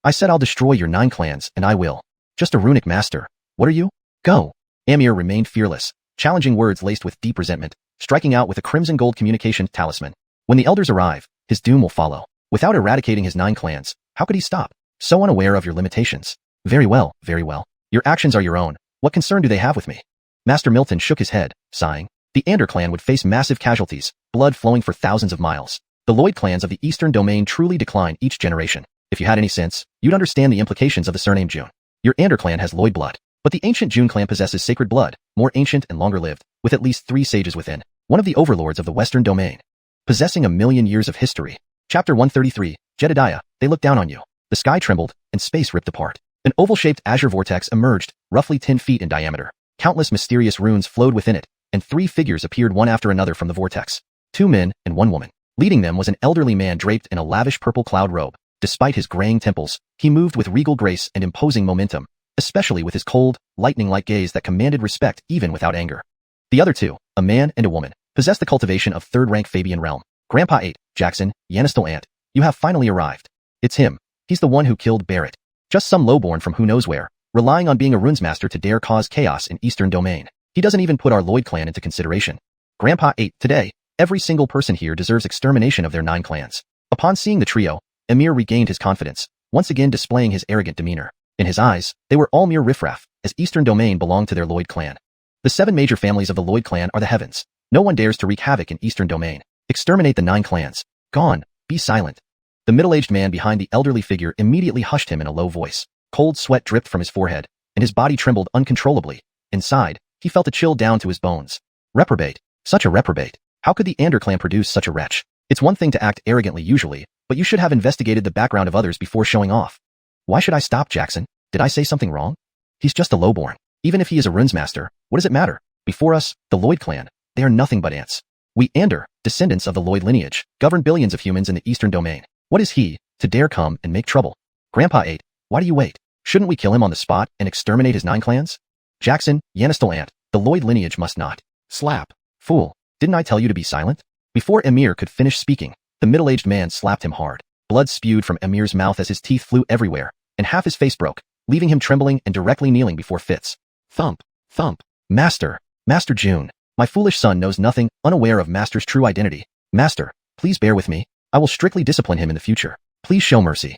I said I'll destroy your 9 clans, and I will. Just a runic master. What are you? Go. Amir remained fearless, challenging words laced with deep resentment, striking out with a crimson gold communication talisman. When the elders arrive, his doom will follow. Without eradicating his 9 clans, how could he stop? So unaware of your limitations. Very well, very well. Your actions are your own. What concern do they have with me? Master Milton shook his head, sighing. The Ander clan would face massive casualties, blood flowing for thousands of miles. The Lloyd clans of the Eastern domain truly decline each generation. If you had any sense, you'd understand the implications of the surname June. Your Ander clan has Lloyd blood, but the ancient June clan possesses sacred blood, more ancient and longer lived, with at least 3 sages within, one of the overlords of the Western domain. Possessing 1,000,000 years of history. Chapter 133, Jedediah, they look down on you. The sky trembled, and space ripped apart. An oval-shaped azure vortex emerged, roughly 10 feet in diameter. Countless mysterious runes flowed within it, and 3 figures appeared one after another from the vortex. 2 men and 1 woman. Leading them was an elderly man draped in a lavish purple cloud robe. Despite his graying temples, he moved with regal grace and imposing momentum, especially with his cold, lightning-like gaze that commanded respect even without anger. The other 2, a man and a woman, possessed the cultivation of 3rd-rank Fabian realm. Grandpa 8, Jackson, Yanistel Ant, you have finally arrived. It's him. He's the one who killed Barrett. Just some lowborn from who knows where, relying on being a runesmaster to dare cause chaos in Eastern domain. He doesn't even put our Lloyd clan into consideration. Grandpa 8, today, every single person here deserves extermination of their 9 clans. Upon seeing the trio, Amir regained his confidence, once again displaying his arrogant demeanor. In his eyes, they were all mere riffraff, as Eastern domain belonged to their Lloyd clan. The 7 major families of the Lloyd clan are the heavens. No one dares to wreak havoc in Eastern domain. Exterminate the 9 clans. Gone. Be silent. The middle-aged man behind the elderly figure immediately hushed him in a low voice. Cold sweat dripped from his forehead, and his body trembled uncontrollably. Inside, He felt a chill down to his bones. Reprobate. Such a reprobate. How could the Ander clan produce such a wretch? It's one thing to act arrogantly usually, but you should have investigated the background of others before showing off. Why should I stop Jackson? Did I say something wrong? He's just a lowborn. Even if he is a runes master, what does it matter? Before us, the Lloyd clan, they are nothing but ants. We Ander, descendants of the Lloyd lineage, govern billions of humans in the eastern domain. What is he, to dare come and make trouble? Grandpa 8, why do you wait? Shouldn't we kill him on the spot and exterminate his 9 clans? Jackson, Xianxia ant, the Lloyd lineage must not. Slap. Fool, didn't I tell you to be silent? Before Emir could finish speaking, the middle-aged man slapped him hard. Blood spewed from Emir's mouth as his teeth flew everywhere, and half his face broke, leaving him trembling and directly kneeling before Fitz. Thump, thump. Master, Master June, my foolish son knows nothing, unaware of Master's true identity. Master, please bear with me. I will strictly discipline him in the future. Please show mercy.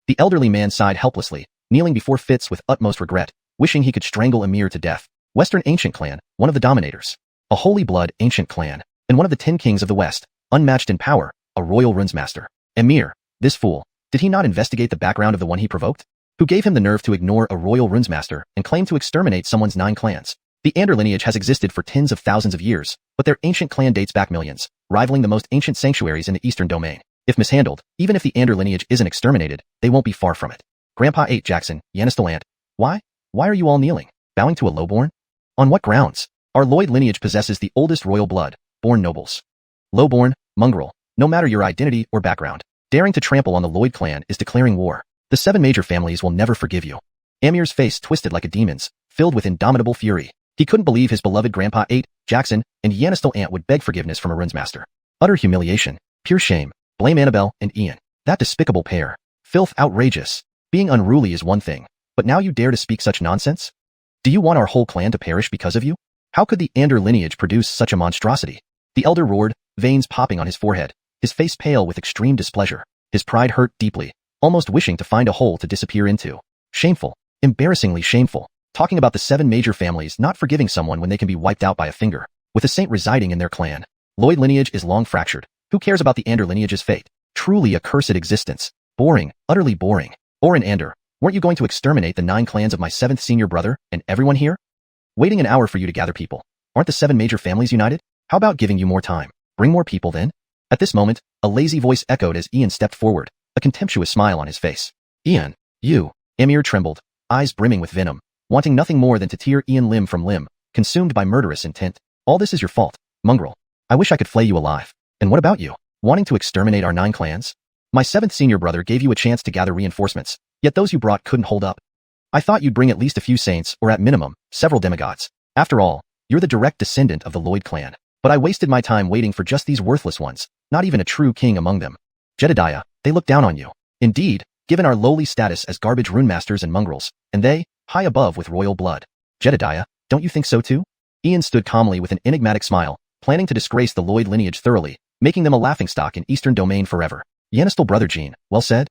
The elderly man sighed helplessly, kneeling before Fitz with utmost regret, wishing he could strangle Emir to death. Western Ancient Clan, one of the dominators. A holy blood ancient clan, and one of the 10 kings of the West, unmatched in power, a royal runes master. Emir, this fool, did he not investigate the background of the one he provoked? Who gave him the nerve to ignore a royal runes master and claim to exterminate someone's 9 clans? The Ander lineage has existed for tens of thousands of years, but their ancient clan dates back millions, rivaling the most ancient sanctuaries in the eastern domain. If mishandled, even if the Ander lineage isn't exterminated, they won't be far from it. Grandpa 8 Jackson, Xianxia ant. Why are you all kneeling, bowing to a lowborn? On what grounds? Our Lloyd lineage possesses the oldest royal blood, born nobles. Lowborn, mongrel, no matter your identity or background, daring to trample on the Lloyd clan is declaring war. The 7 major families will never forgive you. Amir's face twisted like a demon's, filled with indomitable fury. He couldn't believe his beloved Grandpa 8, Jackson, and Xianxia ant would beg forgiveness from a runes master. Utter humiliation, pure shame, blame Annabelle and Ian. That despicable pair. Filth outrageous. Being unruly is one thing, but now you dare to speak such nonsense? Do you want our whole clan to perish because of you? How could the Ander lineage produce such a monstrosity? The elder roared, veins popping on his forehead, his face pale with extreme displeasure. His pride hurt deeply, almost wishing to find a hole to disappear into. Shameful, embarrassingly shameful. Talking about the 7 major families not forgiving someone when they can be wiped out by a finger, with a saint residing in their clan. Lloyd lineage is long fractured. Who cares about the Ander lineage's fate? Truly a cursed existence. Boring, utterly boring. Orin Ander, weren't you going to exterminate the 9 clans of my 7th senior brother and everyone here? Waiting an hour for you to gather people. Aren't the 7 major families united? How about giving you more time? Bring more people then? At this moment, a lazy voice echoed as Ian stepped forward, a contemptuous smile on his face. Ian, you. Emir trembled, eyes brimming with venom, wanting nothing more than to tear Ian limb from limb, consumed by murderous intent. All this is your fault, mongrel. I wish I could flay you alive. And what about you? Wanting to exterminate our 9 clans? My 7th senior brother gave you a chance to gather reinforcements, yet those you brought couldn't hold up. I thought you'd bring at least a few saints, or at minimum, several demigods. After all, you're the direct descendant of the Lloyd clan. But I wasted my time waiting for just these worthless ones, not even a true king among them. Jedediah, they look down on you. Indeed, given our lowly status as garbage rune masters and mongrels, and they, high above with royal blood. Jedediah, don't you think so too? Ian stood calmly with an enigmatic smile, planning to disgrace the Lloyd lineage thoroughly, making them a laughingstock in Eastern Domain forever. Xianxia brother Jean, well said?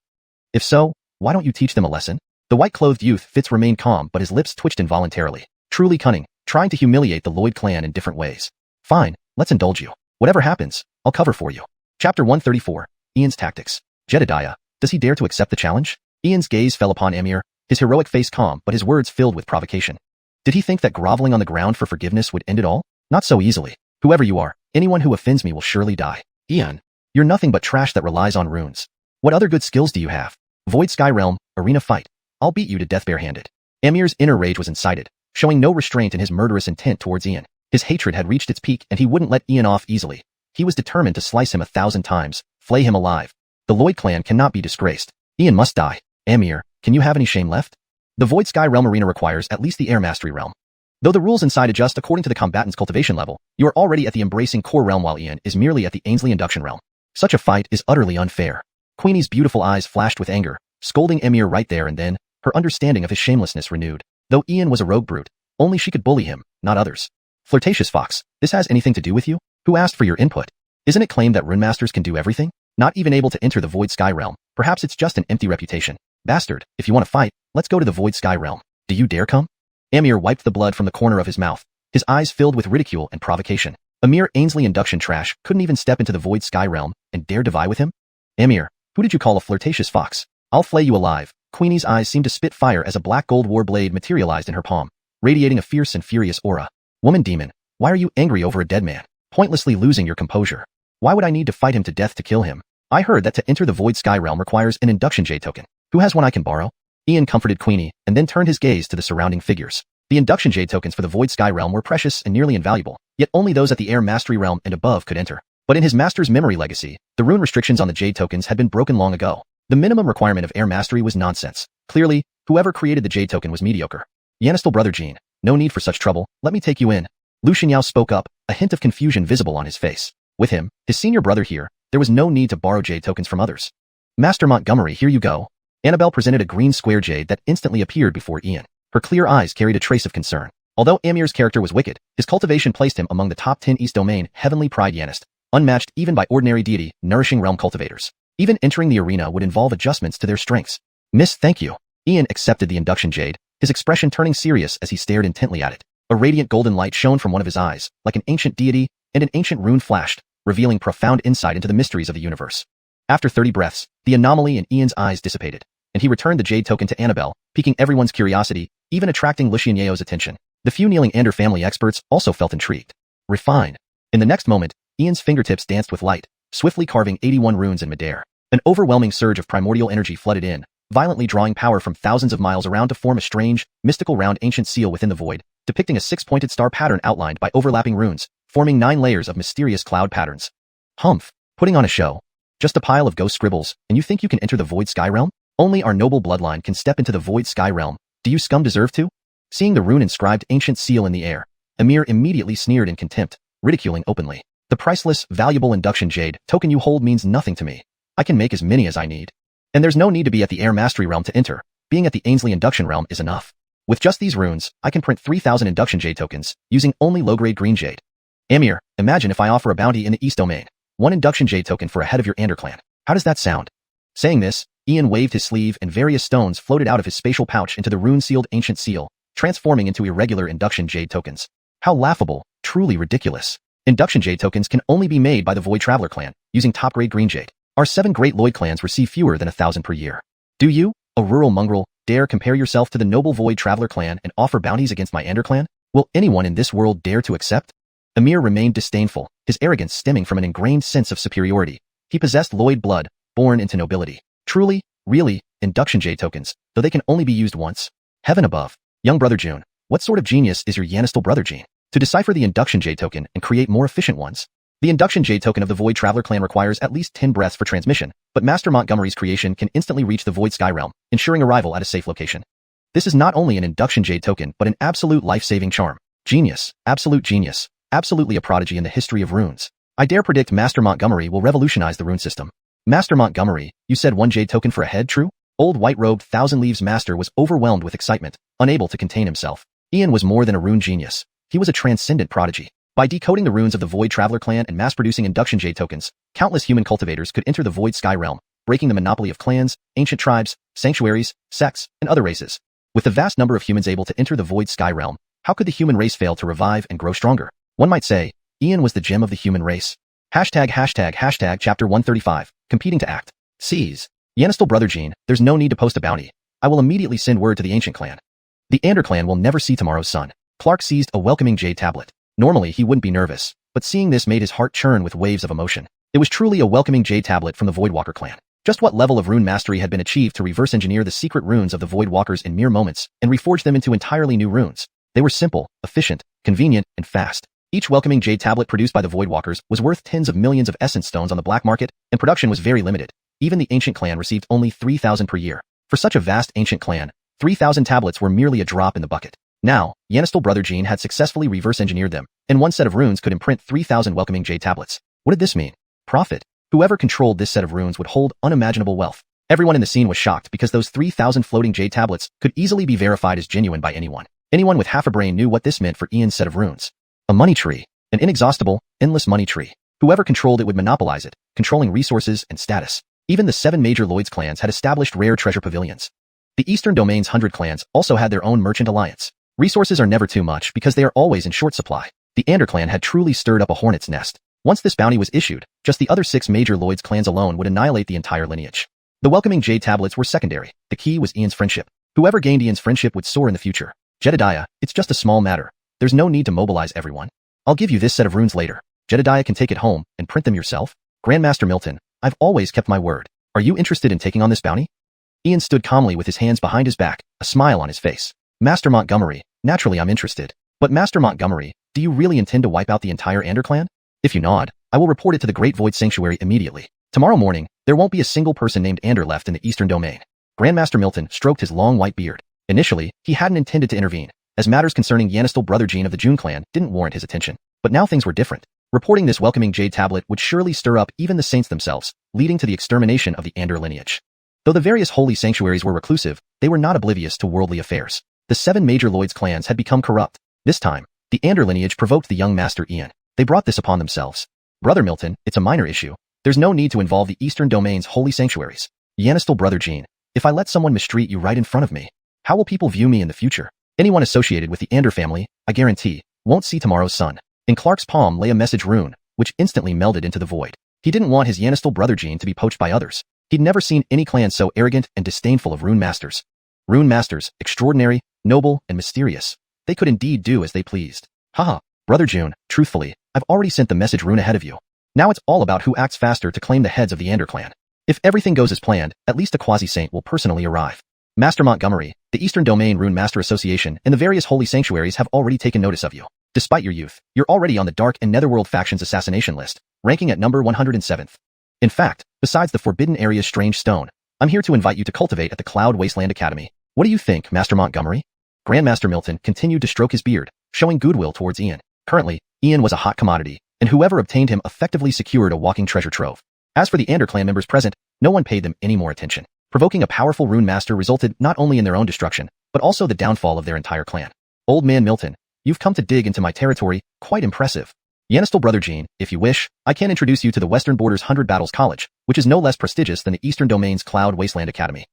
If so, why don't you teach them a lesson? The white-clothed youth Fitz remained calm, but his lips twitched involuntarily. Truly cunning, trying to humiliate the Lloyd clan in different ways. Fine, let's indulge you. Whatever happens, I'll cover for you. Chapter 134, Ian's Tactics. Jedediah, does he dare to accept the challenge? Ian's gaze fell upon Emir, his heroic face calm, but his words filled with provocation. Did he think that groveling on the ground for forgiveness would end it all? Not so easily. Whoever you are, anyone who offends me will surely die. Ian, you're nothing but trash that relies on runes. What other good skills do you have? Void Sky Realm, Arena Fight. I'll beat you to death barehanded. Emir's inner rage was incited, showing no restraint in his murderous intent towards Ian. His hatred had reached its peak and he wouldn't let Ian off easily. He was determined to slice him 1,000 times, flay him alive. The Lloyd clan cannot be disgraced. Ian must die. Emir, can you have any shame left? The Void Sky Realm Arena requires at least the Air Mastery Realm. Though the rules inside adjust according to the combatant's cultivation level, you are already at the Embracing Core Realm while Ian is merely at the Ainsley Induction Realm. Such a fight is utterly unfair. Queenie's beautiful eyes flashed with anger, scolding Emir right there and then, her understanding of his shamelessness renewed. Though Ian was a rogue brute, only she could bully him, not others. Flirtatious fox, this has anything to do with you? Who asked for your input? Isn't it claimed that rune masters can do everything? Not even able to enter the Void Sky Realm. Perhaps it's just an empty reputation. Bastard, if you want to fight, let's go to the Void Sky Realm. Do you dare come? Emir wiped the blood from the corner of his mouth, his eyes filled with ridicule and provocation. A mere Ainsley induction trash couldn't even step into the Void Sky Realm and dare to vie with him? Emir, who did you call a flirtatious fox? I'll flay you alive. Queenie's eyes seemed to spit fire as a black gold war blade materialized in her palm, radiating a fierce and furious aura. Woman demon, why are you angry over a dead man, pointlessly losing your composure? Why would I need to fight him to death to kill him? I heard that to enter the Void Sky Realm requires an induction jade token. Who has one I can borrow? Ian comforted Queenie and then turned his gaze to the surrounding figures. The induction jade tokens for the Void Sky Realm were precious and nearly invaluable, yet only those at the Air Mastery Realm and above could enter. But in his master's memory legacy, the rune restrictions on the jade tokens had been broken long ago. The minimum requirement of Air Mastery was nonsense. Clearly, whoever created the jade token was mediocre. Yanistal brother Jean, no need for such trouble, let me take you in. Lu Xinyao spoke up, a hint of confusion visible on his face. With him, his senior brother here, there was no need to borrow jade tokens from others. Master Montgomery, here you go. Annabelle presented a green square jade that instantly appeared before Ian. Her clear eyes carried a trace of concern. Although Amir's character was wicked, his cultivation placed him among the top 10 East Domain Heavenly Pride Yanist, unmatched even by ordinary deity, nourishing realm cultivators. Even entering the arena would involve adjustments to their strengths. Miss, thank you. Ian accepted the induction jade, his expression turning serious as he stared intently at it. A radiant golden light shone from one of his eyes, like an ancient deity, and an ancient rune flashed, revealing profound insight into the mysteries of the universe. After 30 breaths, the anomaly in Ian's eyes dissipated, and he returned the jade token to Annabelle, piquing everyone's curiosity, even attracting Lu Xianyao's attention. The few kneeling Ander family experts also felt intrigued. Refined. In the next moment, Ian's fingertips danced with light, swiftly carving 81 runes in midair. An overwhelming surge of primordial energy flooded in, violently drawing power from thousands of miles around to form a strange, mystical round ancient seal within the void, depicting a six-pointed star pattern outlined by overlapping runes, forming 9 layers of mysterious cloud patterns. Humph, putting on a show. Just a pile of ghost scribbles, and you think you can enter the Void Sky Realm? Only our noble bloodline can step into the Void Sky Realm. Do you scum deserve to? Seeing the rune-inscribed ancient seal in the air, Amir immediately sneered in contempt, ridiculing openly. The priceless, valuable induction jade token you hold means nothing to me. I can make as many as I need. And there's no need to be at the Air Mastery Realm to enter. Being at the Ainsley Induction Realm is enough. With just these runes, I can print 3,000 induction jade tokens, using only low-grade green jade. Amir, imagine if I offer a bounty in the East Domain. 1 induction jade token for a head of your Ander clan. How does that sound? Saying this, Ian waved his sleeve and various stones floated out of his spatial pouch into the rune-sealed ancient seal, transforming into irregular induction jade tokens. How laughable, truly ridiculous. Induction jade tokens can only be made by the Void Traveler clan, using top-grade green jade. Our 7 great Lloyd clans receive fewer than 1,000 per year. Do you, a rural mongrel, dare compare yourself to the noble Void Traveler clan and offer bounties against my Ander clan? Will anyone in this world dare to accept? Amir remained disdainful, his arrogance stemming from an ingrained sense of superiority. He possessed Lloyd blood, born into nobility. Truly, really, induction jade tokens, though they can only be used once. Heaven above. Young brother June, what sort of genius is your Yanistal brother Jean? To decipher the induction jade token and create more efficient ones. The induction jade token of the Void Traveler clan requires at least 10 breaths for transmission, but Master Montgomery's creation can instantly reach the Void Sky Realm, ensuring arrival at a safe location. This is not only an induction jade token but an absolute life-saving charm. Genius, absolute genius, absolutely a prodigy in the history of runes. I dare predict Master Montgomery will revolutionize the rune system. Master Montgomery, you said 1 jade token for a head, true? Old white-robed Thousand Leaves Master was overwhelmed with excitement, unable to contain himself. Ian was more than a rune genius. He was a transcendent prodigy. By decoding the runes of the Void Traveler clan and mass-producing induction jade tokens, countless human cultivators could enter the Void Sky Realm, breaking the monopoly of clans, ancient tribes, sanctuaries, sects, and other races. With the vast number of humans able to enter the Void Sky Realm, how could the human race fail to revive and grow stronger? One might say, Ian was the gem of the human race. Hashtag chapter 135, competing to act. Seize. Yanistal brother Jean, there's no need to post a bounty. I will immediately send word to the ancient clan. The Ander clan will never see tomorrow's sun. Clark seized a welcoming jade tablet. Normally he wouldn't be nervous, but seeing this made his heart churn with waves of emotion. It was truly a welcoming jade tablet from the Voidwalker clan. Just what level of rune mastery had been achieved to reverse engineer the secret runes of the Voidwalkers in mere moments and reforge them into entirely new runes? They were simple, efficient, convenient, and fast. Each welcoming jade tablet produced by the Voidwalkers was worth tens of millions of essence stones on the black market, and production was very limited. Even the ancient clan received only 3,000 per year. For such a vast ancient clan, 3,000 tablets were merely a drop in the bucket. Now, Yanistal brother Jean had successfully reverse engineered them, and 1 set of runes could imprint 3,000 welcoming jade tablets. What did this mean? Profit. Whoever controlled this set of runes would hold unimaginable wealth. Everyone in the scene was shocked because those 3,000 floating jade tablets could easily be verified as genuine by anyone. Anyone with half a brain knew what this meant for Ian's set of runes. A money tree. An inexhaustible, endless money tree. Whoever controlled it would monopolize it, controlling resources and status. Even the 7 major Lloyd's clans had established rare treasure pavilions. The Eastern Domain's 100 clans also had their own merchant alliance. Resources are never too much because they are always in short supply. The Ander clan had truly stirred up a hornet's nest. Once this bounty was issued, just the other 6 major Lloyd's clans alone would annihilate the entire lineage. The welcoming jade tablets were secondary. The key was Ian's friendship. Whoever gained Ian's friendship would soar in the future. Jedediah, it's just a small matter. There's no need to mobilize everyone. I'll give you this set of runes later. Jedediah can take it home and print them yourself. Grandmaster Milton, I've always kept my word. Are you interested in taking on this bounty? Ian stood calmly with his hands behind his back, a smile on his face. Master Montgomery, naturally I'm interested. But Master Montgomery, do you really intend to wipe out the entire Ander clan? If you nod, I will report it to the Great Void Sanctuary immediately. Tomorrow morning, there won't be a single person named Ander left in the Eastern Domain. Grandmaster Milton stroked his long white beard. Initially, he hadn't intended to intervene, as matters concerning Yanistal brother Jean of the June clan didn't warrant his attention. But now things were different. Reporting this welcoming jade tablet would surely stir up even the saints themselves, leading to the extermination of the Ander lineage. Though the various holy sanctuaries were reclusive, they were not oblivious to worldly affairs. The 7 major Lloyd's clans had become corrupt. This time, the Ander lineage provoked the young Master Ian. They brought this upon themselves. Brother Milton, it's a minor issue. There's no need to involve the Eastern Domain's holy sanctuaries. Yanistal brother Jean, if I let someone mistreat you right in front of me, how will people view me in the future? Anyone associated with the Ander family, I guarantee, won't see tomorrow's sun. In Clark's palm lay a message rune, which instantly melded into the void. He didn't want his Yanistal brother Jean to be poached by others. He'd never seen any clan so arrogant and disdainful of rune masters. Rune masters, extraordinary, noble, and mysterious. They could indeed do as they pleased. Haha, brother June, truthfully, I've already sent the message rune ahead of you. Now it's all about who acts faster to claim the heads of the Ander clan. If everything goes as planned, at least a quasi-saint will personally arrive. Master Montgomery, the Eastern Domain Rune Master Association and the various holy sanctuaries have already taken notice of you. Despite your youth, you're already on the Dark and Netherworld factions assassination list, ranking at number 107th. In fact, besides the Forbidden Area's strange stone, I'm here to invite you to cultivate at the Cloud Wasteland Academy. What do you think, Master Montgomery? Grandmaster Milton continued to stroke his beard, showing goodwill towards Ian. Currently, Ian was a hot commodity, and whoever obtained him effectively secured a walking treasure trove. As for the Ander clan members present, no one paid them any more attention. Provoking a powerful rune master resulted not only in their own destruction, but also the downfall of their entire clan. Old man Milton, you've come to dig into my territory, quite impressive. Yanistal brother Jean, if you wish, I can introduce you to the Western Border's 100 Battles College, which is no less prestigious than the Eastern Domain's Cloud Wasteland Academy.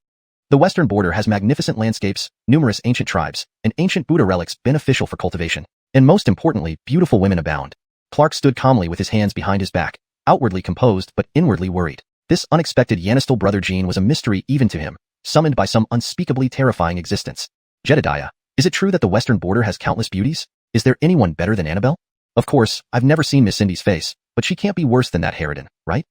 The Western Border has magnificent landscapes, numerous ancient tribes, and ancient Buddha relics beneficial for cultivation. And most importantly, beautiful women abound. Clark stood calmly with his hands behind his back, outwardly composed but inwardly worried. This unexpected Yanistal brother Jean was a mystery even to him, summoned by some unspeakably terrifying existence. Jedediah, is it true that the Western Border has countless beauties? Is there anyone better than Annabelle? Of course, I've never seen Miss Cindy's face, but she can't be worse than that harridan, right?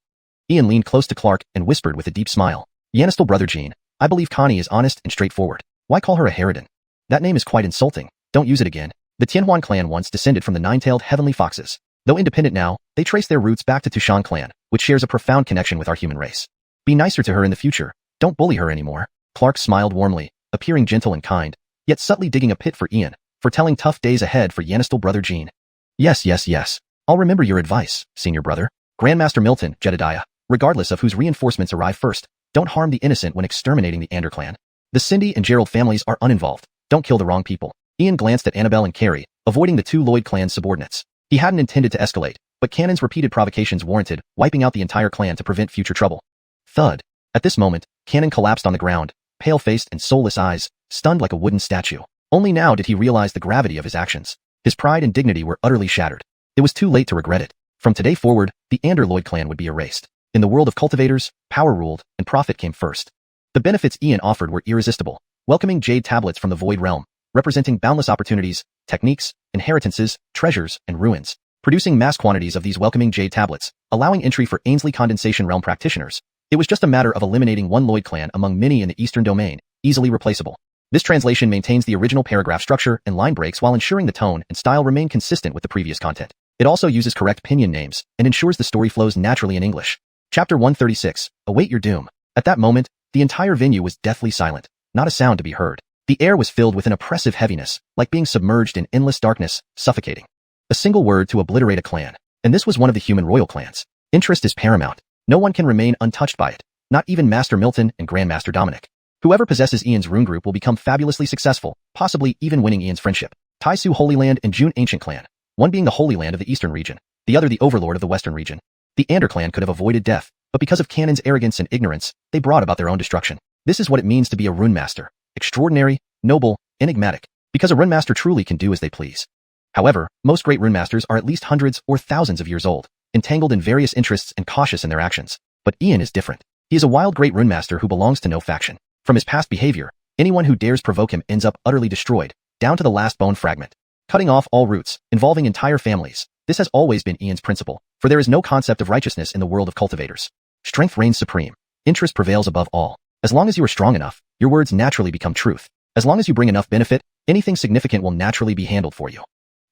Ian leaned close to Clark and whispered with a deep smile. Yanistal brother Jean, I believe Connie is honest and straightforward. Why call her a harridan? That name is quite insulting. Don't use it again. The Tianhuan clan once descended from the nine-tailed heavenly foxes. Though independent now, they trace their roots back to Tushan clan, which shares a profound connection with our human race. Be nicer to her in the future. Don't bully her anymore. Clark smiled warmly, appearing gentle and kind, yet subtly digging a pit for Ian, foretelling tough days ahead for Yanistal brother Jean. Yes. I'll remember your advice, senior brother. Grandmaster Milton, Jedediah, regardless of whose reinforcements arrive first, don't harm the innocent when exterminating the Ander clan. The Cindy and Gerald families are uninvolved. Don't kill the wrong people. Ian glanced at Annabelle and Carrie, avoiding the 2 Lloyd clan subordinates. He hadn't intended to escalate, but Cannon's repeated provocations warranted wiping out the entire clan to prevent future trouble. Thud. At this moment, Cannon collapsed on the ground, pale-faced and soulless eyes, stunned like a wooden statue. Only now did he realize the gravity of his actions. His pride and dignity were utterly shattered. It was too late to regret it. From today forward, the Ander Lloyd clan would be erased. In the world of cultivators, power ruled, and profit came first. The benefits Ian offered were irresistible, welcoming jade tablets from the Void Realm, representing boundless opportunities, techniques, inheritances, treasures, and ruins. Producing mass quantities of these welcoming jade tablets, allowing entry for Ainsley Condensation Realm practitioners. It was just a matter of eliminating one Lloyd clan among many in the Eastern Domain, easily replaceable. This translation maintains the original paragraph structure and line breaks while ensuring the tone and style remain consistent with the previous content. It also uses correct pinyin names and ensures the story flows naturally in English. Chapter 136, Await Your Doom. At that moment, the entire venue was deathly silent, not a sound to be heard. The air was filled with an oppressive heaviness, like being submerged in endless darkness, suffocating. A single word to obliterate a clan, and this was one of the human royal clans. Interest is paramount. No one can remain untouched by it, not even Master Milton and Grandmaster Dominic. Whoever possesses Ian's rune group will become fabulously successful, possibly even winning Ian's friendship. Taisu Holy Land and June Ancient Clan, one being the Holy Land of the Eastern region, the other the Overlord of the Western region. The Ander clan could have avoided death, but because of Cannon's arrogance and ignorance, they brought about their own destruction. This is what it means to be a rune master. Extraordinary, noble, enigmatic, because a rune master truly can do as they please. However, most great rune masters are at least hundreds or thousands of years old, entangled in various interests and cautious in their actions. But Ian is different. He is a wild great rune master who belongs to no faction. From his past behavior, anyone who dares provoke him ends up utterly destroyed, down to the last bone fragment. cutting off all roots, involving entire families. This has always been Ian's principle, for there is no concept of righteousness in the world of cultivators. Strength reigns supreme. Interest prevails above all. As long as you are strong enough, your words naturally become truth. As long as you bring enough benefit, anything significant will naturally be handled for you.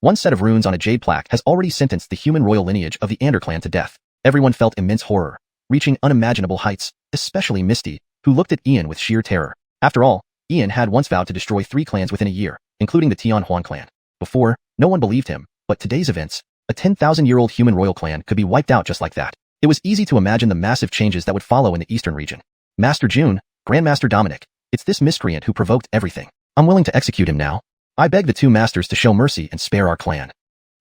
One set of runes on a jade plaque has already sentenced the human royal lineage of the clan to death. Everyone felt immense horror, reaching unimaginable heights, especially Misty, who looked at Ian with sheer terror. After all, Ian had once vowed to destroy 3 clans within a year, including the Tianhuan clan. Before, no one believed him, but today's events, a 10,000-year-old human royal clan could be wiped out just like that. It was easy to imagine the massive changes that would follow in the eastern region. Master June, Grandmaster Dominic, it's this miscreant who provoked everything. I'm willing to execute him now. I beg the 2 masters to show mercy and spare our clan.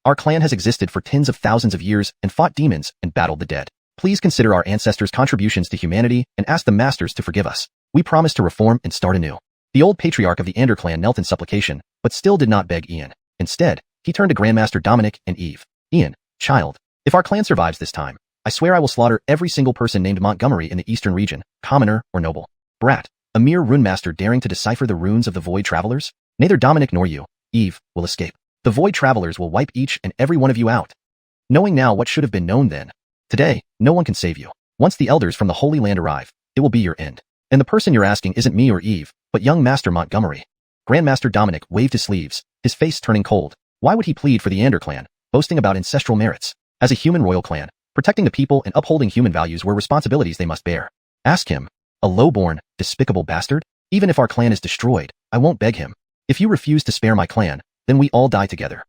Our clan has existed for tens of thousands of years and fought demons and battled the dead. Please consider our ancestors' contributions to humanity and ask the masters to forgive us. We promise to reform and start anew. The old patriarch of the clan knelt in supplication, but still did not beg Ian. Instead, he turned to Grandmaster Dominic and Eve. Ian, child, if our clan survives this time, I swear I will slaughter every single person named Montgomery in the eastern region, commoner or noble. Brat, a mere runemaster daring to decipher the runes of the Void Travelers? Neither Dominic nor you, Eve, will escape. The Void Travelers will wipe each and every one of you out. Knowing now what should have been known then. Today, no one can save you. Once the elders from the Holy Land arrive, it will be your end. And the person you're asking isn't me or Eve, but young Master Montgomery. Grandmaster Dominic waved his sleeves, his face turning cold. Why would he plead for the clan, boasting about ancestral merits? As a human royal clan, protecting the people and upholding human values were responsibilities they must bear. Ask him. A low-born, despicable bastard? Even if our clan is destroyed, I won't beg him. If you refuse to spare my clan, then we all die together.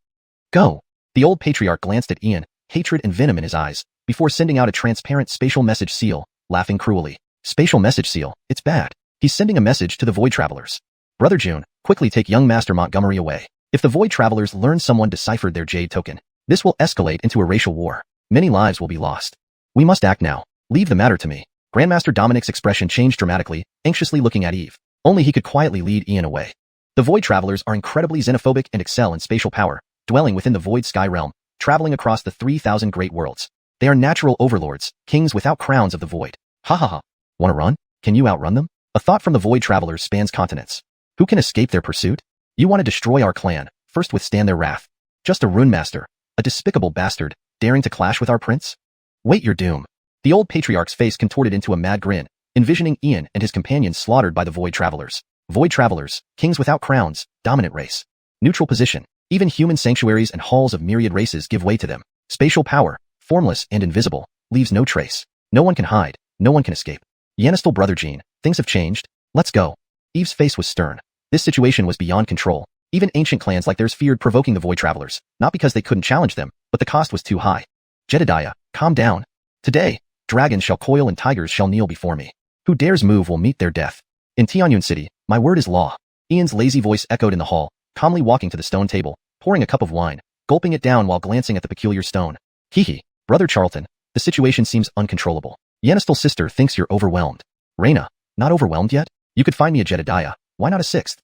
Go. The old patriarch glanced at Ian, hatred and venom in his eyes, before sending out a transparent spatial message seal, laughing cruelly. Spatial message seal, it's bad. He's sending a message to the Void Travelers. Brother June, quickly take young Master Montgomery away. If the Void Travelers learn someone deciphered their jade token, this will escalate into a racial war. Many lives will be lost. We must act now. Leave the matter to me. Grandmaster Dominic's expression changed dramatically, anxiously looking at Eve. Only he could quietly lead Ian away. The Void Travelers are incredibly xenophobic and excel in spatial power, dwelling within the Void Sky realm, traveling across the 3,000 great worlds. They are natural overlords, kings without crowns of the Void. Ha ha ha. Wanna run? Can you outrun them? A thought from the Void Travelers spans continents. Who can escape their pursuit? You want to destroy our clan, first withstand their wrath. Just a rune master, a despicable bastard, daring to clash with our prince? Wait your doom. The old patriarch's face contorted into a mad grin, envisioning Ian and his companions slaughtered by the Void Travelers. Void Travelers, kings without crowns, dominant race. Neutral position. Even human sanctuaries and halls of myriad races give way to them. Spatial power, formless and invisible, leaves no trace. No one can hide, no one can escape. Yanistal brother Jean, things have changed. Let's go. Eve's face was stern. This situation was beyond control. Even ancient clans like theirs feared provoking the Void Travelers, not because they couldn't challenge them, but the cost was too high. Jedediah, calm down. Today, dragons shall coil and tigers shall kneel before me. Who dares move will meet their death. In Tianyun City, my word is law. Ian's lazy voice echoed in the hall, calmly walking to the stone table, pouring a cup of wine, gulping it down while glancing at the peculiar stone. Hee. Brother Charlton, the situation seems uncontrollable. Yanistal's sister thinks you're overwhelmed. Reyna, not overwhelmed yet? You could find me a Jedediah. Why not a 6th?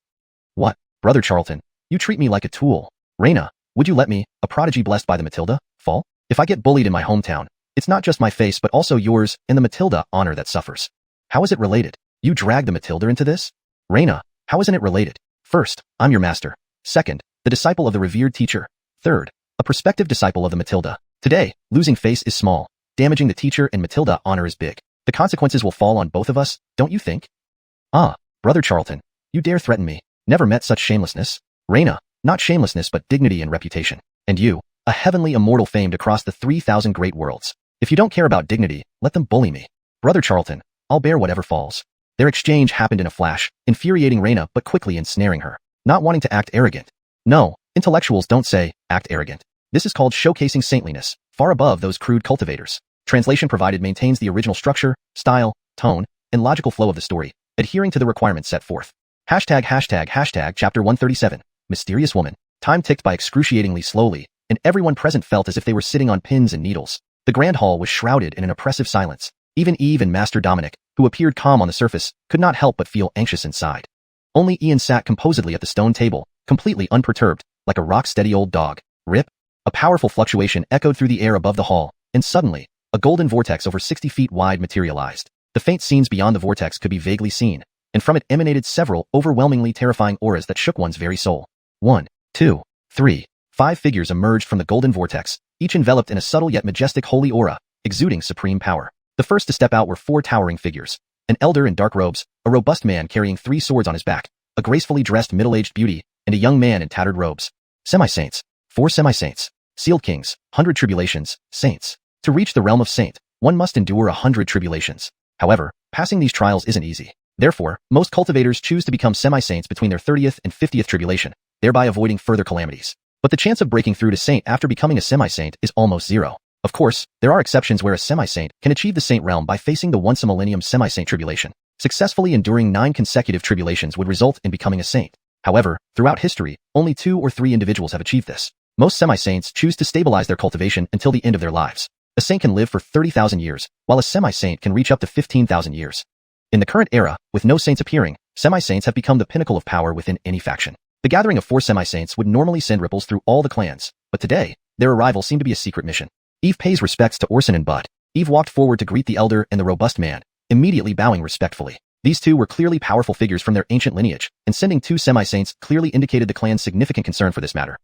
What? Brother Charlton, you treat me like a tool. Reyna, would you let me, a prodigy blessed by the Matilda, fall? If I get bullied in my hometown, it's not just my face but also yours and the Matilda honor that suffers. How is it related? You drag the Matilda into this? Reyna, how isn't it related? First, I'm your master. Second, the disciple of the revered teacher. Third, a prospective disciple of the Matilda. Today, losing face is small. Damaging the teacher and Matilda honor is big. The consequences will fall on both of us, don't you think? Ah, Brother Charlton, you dare threaten me. Never met such shamelessness. Reyna, not shamelessness but dignity and reputation. And you, a heavenly immortal famed across the 3,000 great worlds. If you don't care about dignity, let them bully me. Brother Charlton, I'll bear whatever falls. Their exchange happened in a flash, infuriating Reyna but quickly ensnaring her. Not wanting to act arrogant. No, intellectuals don't say, act arrogant. This is called showcasing saintliness, far above those crude cultivators. Translation provided maintains the original structure, style, tone, and logical flow of the story, adhering to the requirements set forth. Hashtag chapter 137. Mysterious woman. Time ticked by excruciatingly slowly, and everyone present felt as if they were sitting on pins and needles. The grand hall was shrouded in an oppressive silence. Even Eve and Master Dominic, who appeared calm on the surface, could not help but feel anxious inside. Only Ian sat composedly at the stone table, completely unperturbed, like a rock-steady old dog. Rip. A powerful fluctuation echoed through the air above the hall, and suddenly, a golden vortex over 60 feet wide materialized. The faint scenes beyond the vortex could be vaguely seen, and from it emanated several overwhelmingly terrifying auras that shook one's very soul. 1, 2, 3. 5 figures emerged from the golden vortex, each enveloped in a subtle yet majestic holy aura, exuding supreme power. The first to step out were 4 towering figures. An elder in dark robes, a robust man carrying 3 swords on his back, a gracefully dressed middle-aged beauty, and a young man in tattered robes. Semi-saints. 4 semi-saints. Sealed kings, 100 tribulations, saints. To reach the realm of saint, one must endure 100 tribulations. However, passing these trials isn't easy. Therefore, most cultivators choose to become semi-saints between their 30th and 50th tribulation, thereby avoiding further calamities. But the chance of breaking through to saint after becoming a semi-saint is almost zero. Of course, there are exceptions where a semi-saint can achieve the saint realm by facing the once-a-millennium semi-saint tribulation. Successfully enduring 9 consecutive tribulations would result in becoming a saint. However, throughout history, only 2 or 3 individuals have achieved this. Most semi-saints choose to stabilize their cultivation until the end of their lives. A saint can live for 30,000 years, while a semi-saint can reach up to 15,000 years. In the current era, with no saints appearing, semi-saints have become the pinnacle of power within any faction. The gathering of 4 semi-saints would normally send ripples through all the clans, but today, their arrival seemed to be a secret mission. Eve pays respects to Orson and Bud. Eve walked forward to greet the elder and the robust man, immediately bowing respectfully. These two were clearly powerful figures from their ancient lineage, and sending 2 semi-saints clearly indicated the clan's significant concern for this matter.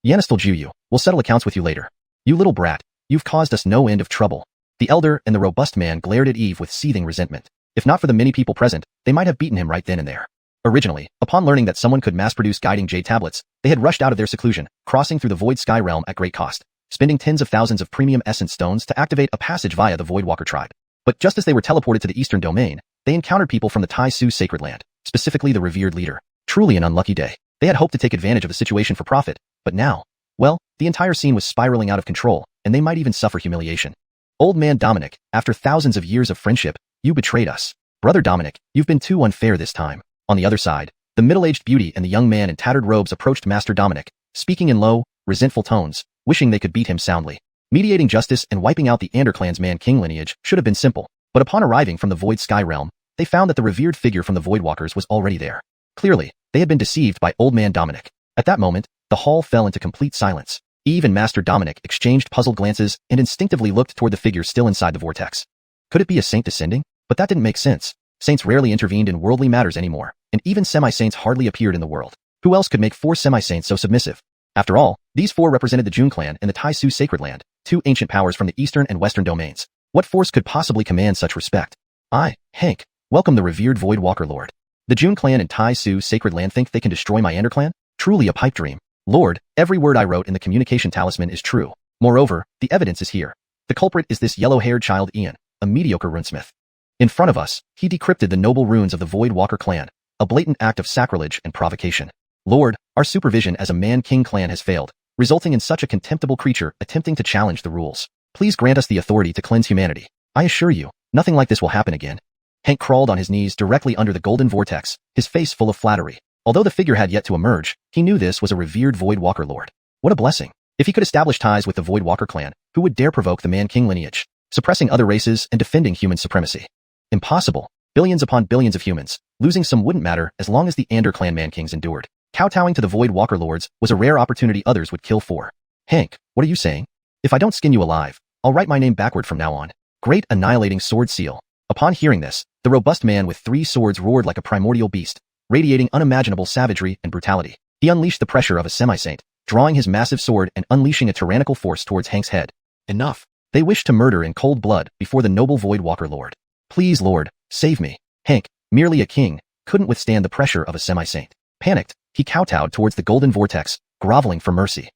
Yanistel Juyu, we'll settle accounts with you later. You little brat, you've caused us no end of trouble. The elder and the robust man glared at Eve with seething resentment. If not for the many people present, they might have beaten him right then and there. Originally, upon learning that someone could mass-produce guiding jade tablets, they had rushed out of their seclusion, crossing through the Void Sky realm at great cost, spending tens of thousands of premium essence stones to activate a passage via the Voidwalker tribe. But just as they were teleported to the eastern domain, they encountered people from the Tai Su sacred land, specifically the revered leader. Truly an unlucky day. They had hoped to take advantage of the situation for profit, but now, well, the entire scene was spiraling out of control, and they might even suffer humiliation. Old man Dominic, after thousands of years of friendship, you betrayed us. Brother Dominic, you've been too unfair this time. On the other side, the middle-aged beauty and the young man in tattered robes approached Master Dominic, speaking in low, resentful tones, wishing they could beat him soundly. Mediating justice and wiping out the Anderclan's man-king lineage should have been simple, but upon arriving from the Void Sky realm, they found that the revered figure from the Voidwalkers was already there. Clearly, they had been deceived by Old Man Dominic. At that moment, the hall fell into complete silence. Eve and Master Dominic exchanged puzzled glances and instinctively looked toward the figure still inside the vortex. Could it be a saint descending? But that didn't make sense. Saints rarely intervened in worldly matters anymore, and even semi-saints hardly appeared in the world. Who else could make 4 semi-saints so submissive? After all, these 4 represented the Jun clan and the Tai Su sacred land, 2 ancient powers from the eastern and western domains. What force could possibly command such respect? I, Hank, welcome the revered Voidwalker Lord. The Jun clan and Tai Su sacred land think they can destroy my Anderclan? Truly a pipe dream. Lord, every word I wrote in the communication talisman is true. Moreover, the evidence is here. The culprit is this yellow-haired child Ian, a mediocre runesmith. In front of us, he decrypted the noble runes of the Voidwalker clan, a blatant act of sacrilege and provocation. Lord, our supervision as a man-king clan has failed, resulting in such a contemptible creature attempting to challenge the rules. Please grant us the authority to cleanse humanity. I assure you, nothing like this will happen again. Hank crawled on his knees directly under the golden vortex, his face full of flattery. Although the figure had yet to emerge, he knew this was a revered Voidwalker Lord. What a blessing. If he could establish ties with the Voidwalker clan, who would dare provoke the man-king lineage, suppressing other races and defending human supremacy? Impossible. Billions upon billions of humans. Losing some wouldn't matter as long as the Anderclan man-kings endured. Kowtowing to the Voidwalker Lords was a rare opportunity others would kill for. Hank, what are you saying? If I don't skin you alive, I'll write my name backward from now on. Great annihilating sword seal. Upon hearing this, the robust man with 3 swords roared like a primordial beast, radiating unimaginable savagery and brutality. He unleashed the pressure of a semi-saint, drawing his massive sword and unleashing a tyrannical force towards Hank's head. Enough. They wished to murder in cold blood before the noble Voidwalker Lord. Please, Lord, save me. Hank, merely a king, couldn't withstand the pressure of a semi-saint. Panicked, he kowtowed towards the golden vortex, groveling for mercy.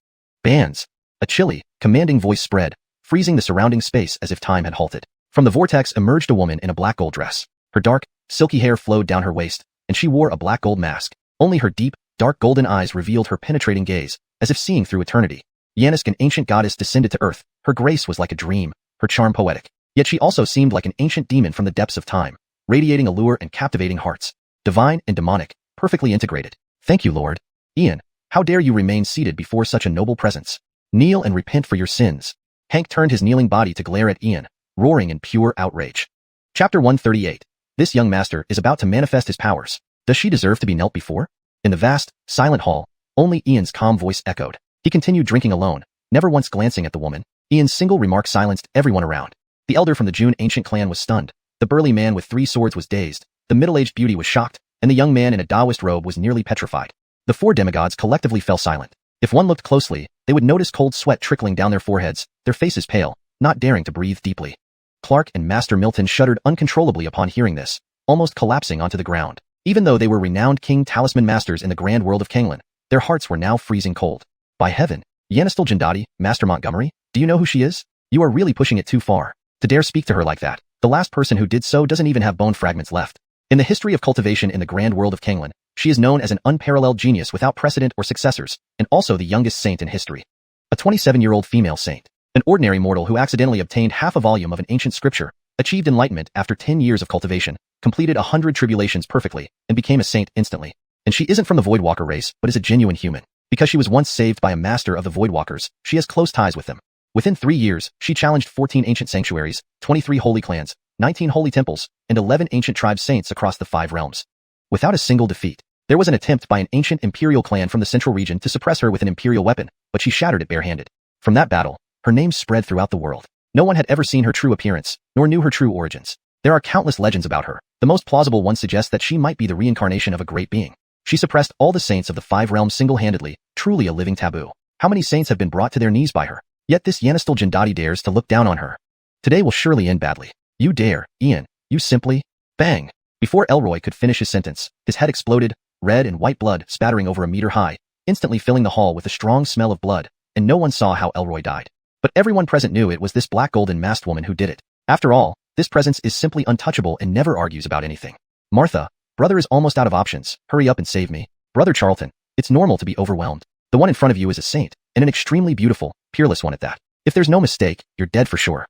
Bands. A chilly, commanding voice spread, freezing the surrounding space as if time had halted. From the vortex emerged a woman in a black gold dress. Her dark, silky hair flowed down her waist, and she wore a black gold mask. Only her deep, dark golden eyes revealed her penetrating gaze, as if seeing through eternity. Yanisk, an ancient goddess, descended to earth. Her grace was like a dream, her charm poetic. Yet she also seemed like an ancient demon from the depths of time, radiating allure and captivating hearts. Divine and demonic, perfectly integrated. Thank you, Lord. Ian, how dare you remain seated before such a noble presence? Kneel and repent for your sins. Hank turned his kneeling body to glare at Ian, roaring in pure outrage. Chapter 138. This young master is about to manifest his powers. Does she deserve to be knelt before? In the vast, silent hall, only Ian's calm voice echoed. He continued drinking alone, never once glancing at the woman. Ian's single remark silenced everyone around. The elder from the Jun ancient clan was stunned. The burly man with 3 swords was dazed. The middle-aged beauty was shocked, and the young man in a Taoist robe was nearly petrified. The 4 demigods collectively fell silent. If one looked closely, they would notice cold sweat trickling down their foreheads, their faces pale, not daring to breathe deeply. Clark and Master Milton shuddered uncontrollably upon hearing this, almost collapsing onto the ground. Even though they were renowned king talisman masters in the grand world of Canglan, their hearts were now freezing cold. By heaven, Yanistal Jindati, Master Montgomery, do you know who she is? You are really pushing it too far. To dare speak to her like that, the last person who did so doesn't even have bone fragments left. In the history of cultivation in the grand world of Canglan, she is known as an unparalleled genius without precedent or successors, and also the youngest saint in history. A 27-year-old female saint. An ordinary mortal who accidentally obtained half a volume of an ancient scripture, achieved enlightenment after 10 years of cultivation, completed 100 tribulations perfectly, and became a saint instantly. And she isn't from the Voidwalker race, but is a genuine human. Because she was once saved by a master of the Voidwalkers, she has close ties with them. Within 3 years, she challenged 14 ancient sanctuaries, 23 holy clans, 19 holy temples, and 11 ancient tribe saints across the 5 realms. Without a single defeat. There was an attempt by an ancient imperial clan from the central region to suppress her with an imperial weapon, but she shattered it barehanded. From that battle, her name spread throughout the world. No one had ever seen her true appearance, nor knew her true origins. There are countless legends about her. The most plausible one suggests that she might be the reincarnation of a great being. She suppressed all the saints of the 5 realms single-handedly, truly a living taboo. How many saints have been brought to their knees by her? Yet this Yanistal Jindati dares to look down on her. Today will surely end badly. You dare, Ian, you simply... Bang! Before Elroy could finish his sentence, his head exploded, red and white blood spattering over a meter high, instantly filling the hall with a strong smell of blood, and no one saw how Elroy died. But everyone present knew it was this black golden masked woman who did it. After all, this presence is simply untouchable and never argues about anything. Martha, brother is almost out of options, hurry up and save me. Brother Charlton, it's normal to be overwhelmed. The one in front of you is a saint, and an extremely beautiful, peerless one at that. If there's no mistake, you're dead for sure.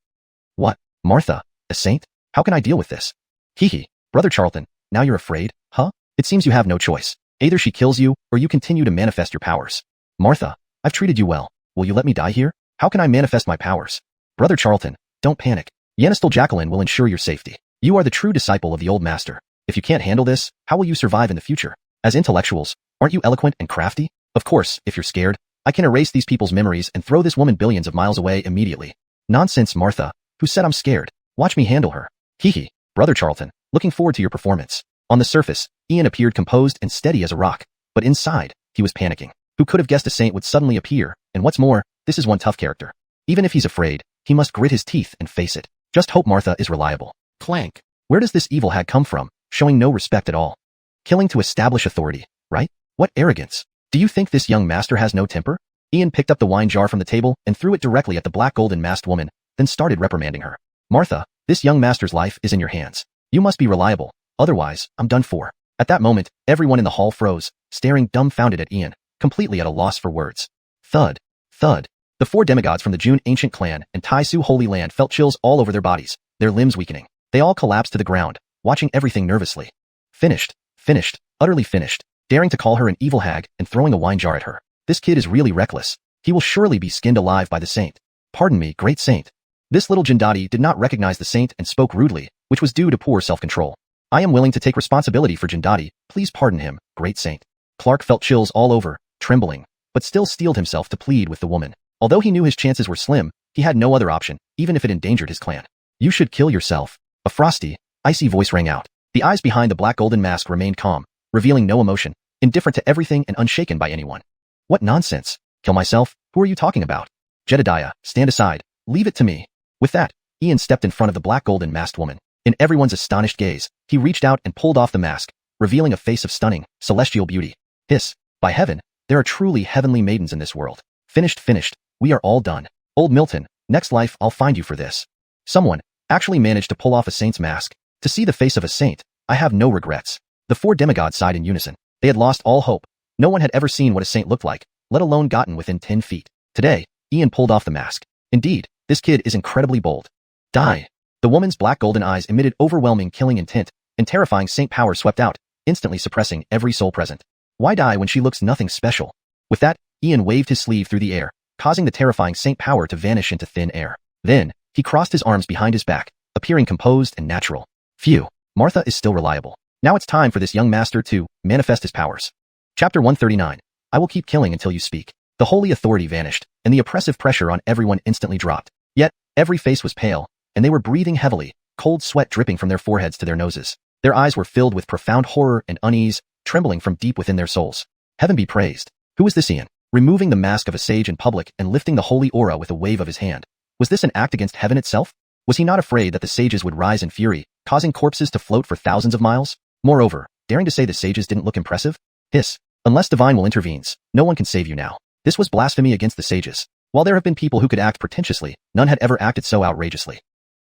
What? Martha, a saint? How can I deal with this? Hee. Brother Charlton, now you're afraid, huh? It seems you have no choice. Either she kills you, or you continue to manifest your powers. Martha, I've treated you well. Will you let me die here? How can I manifest my powers? Brother Charlton, don't panic. Yanistal Jacqueline will ensure your safety. You are the true disciple of the old master. If you can't handle this, how will you survive in the future? As intellectuals, aren't you eloquent and crafty? Of course, if you're scared, I can erase these people's memories and throw this woman billions of miles away immediately. Nonsense, Martha. Who said I'm scared? Watch me handle her. Hee. Brother Charlton, looking forward to your performance. On the surface, Ian appeared composed and steady as a rock, but inside, he was panicking. Who could have guessed a saint would suddenly appear? And what's more, this is one tough character. Even if he's afraid, he must grit his teeth and face it. Just hope Martha is reliable. Clank. Where does this evil hag come from, showing no respect at all? Killing to establish authority, right? What arrogance. Do you think this young master has no temper? Ian picked up the wine jar from the table and threw it directly at the black golden masked woman, then started reprimanding her. Martha, this young master's life is in your hands. You must be reliable, otherwise, I'm done for. At that moment, everyone in the hall froze, staring dumbfounded at Ian, completely at a loss for words. Thud. Thud. The 4 demigods from the June Ancient Clan and Tai Su Holy Land felt chills all over their bodies, their limbs weakening. They all collapsed to the ground, watching everything nervously. Finished. Finished. Utterly finished. Daring to call her an evil hag and throwing a wine jar at her. This kid is really reckless. He will surely be skinned alive by the saint. Pardon me, great saint. This little Jindati did not recognize the saint and spoke rudely, which was due to poor self-control. I am willing to take responsibility for Jindati. Please pardon him, great saint. Clark felt chills all over, trembling, but still steeled himself to plead with the woman. Although he knew his chances were slim, he had no other option, even if it endangered his clan. You should kill yourself. A frosty, icy voice rang out. The eyes behind the black golden mask remained calm, revealing no emotion, indifferent to everything and unshaken by anyone. What nonsense. Kill myself? Who are you talking about? Jedediah, stand aside. Leave it to me. With that, Ian stepped in front of the black golden masked woman. In everyone's astonished gaze, he reached out and pulled off the mask, revealing a face of stunning, celestial beauty. Hiss. By heaven, there are truly heavenly maidens in this world. Finished. We are all done. Old Milton, next life I'll find you for this. Someone actually managed to pull off a saint's mask. To see the face of a saint, I have no regrets. The 4 demigods sighed in unison. They had lost all hope. No one had ever seen what a saint looked like, let alone gotten within 10 feet. Today, Ian pulled off the mask. Indeed, this kid is incredibly bold. Die. The woman's black golden eyes emitted overwhelming killing intent, and terrifying saint power swept out, instantly suppressing every soul present. Why die when she looks nothing special? With that, Ian waved his sleeve through the air, causing the terrifying saint power to vanish into thin air. Then, he crossed his arms behind his back, appearing composed and natural. Phew, Martha is still reliable. Now it's time for this young master to manifest his powers. Chapter 139. I will keep killing until you speak. The holy authority vanished, and the oppressive pressure on everyone instantly dropped. Yet, every face was pale, and they were breathing heavily, cold sweat dripping from their foreheads to their noses. Their eyes were filled with profound horror and unease, trembling from deep within their souls. Heaven be praised. Who is this Ian? removing the mask of a sage in public and lifting the holy aura with a wave of his hand. Was this an act against heaven itself? Was he not afraid that the sages would rise in fury, causing corpses to float for thousands of miles? Moreover, daring to say the sages didn't look impressive? Hiss. Unless divine will intervenes, no one can save you now. This was blasphemy against the sages. While there have been people who could act pretentiously, none had ever acted so outrageously.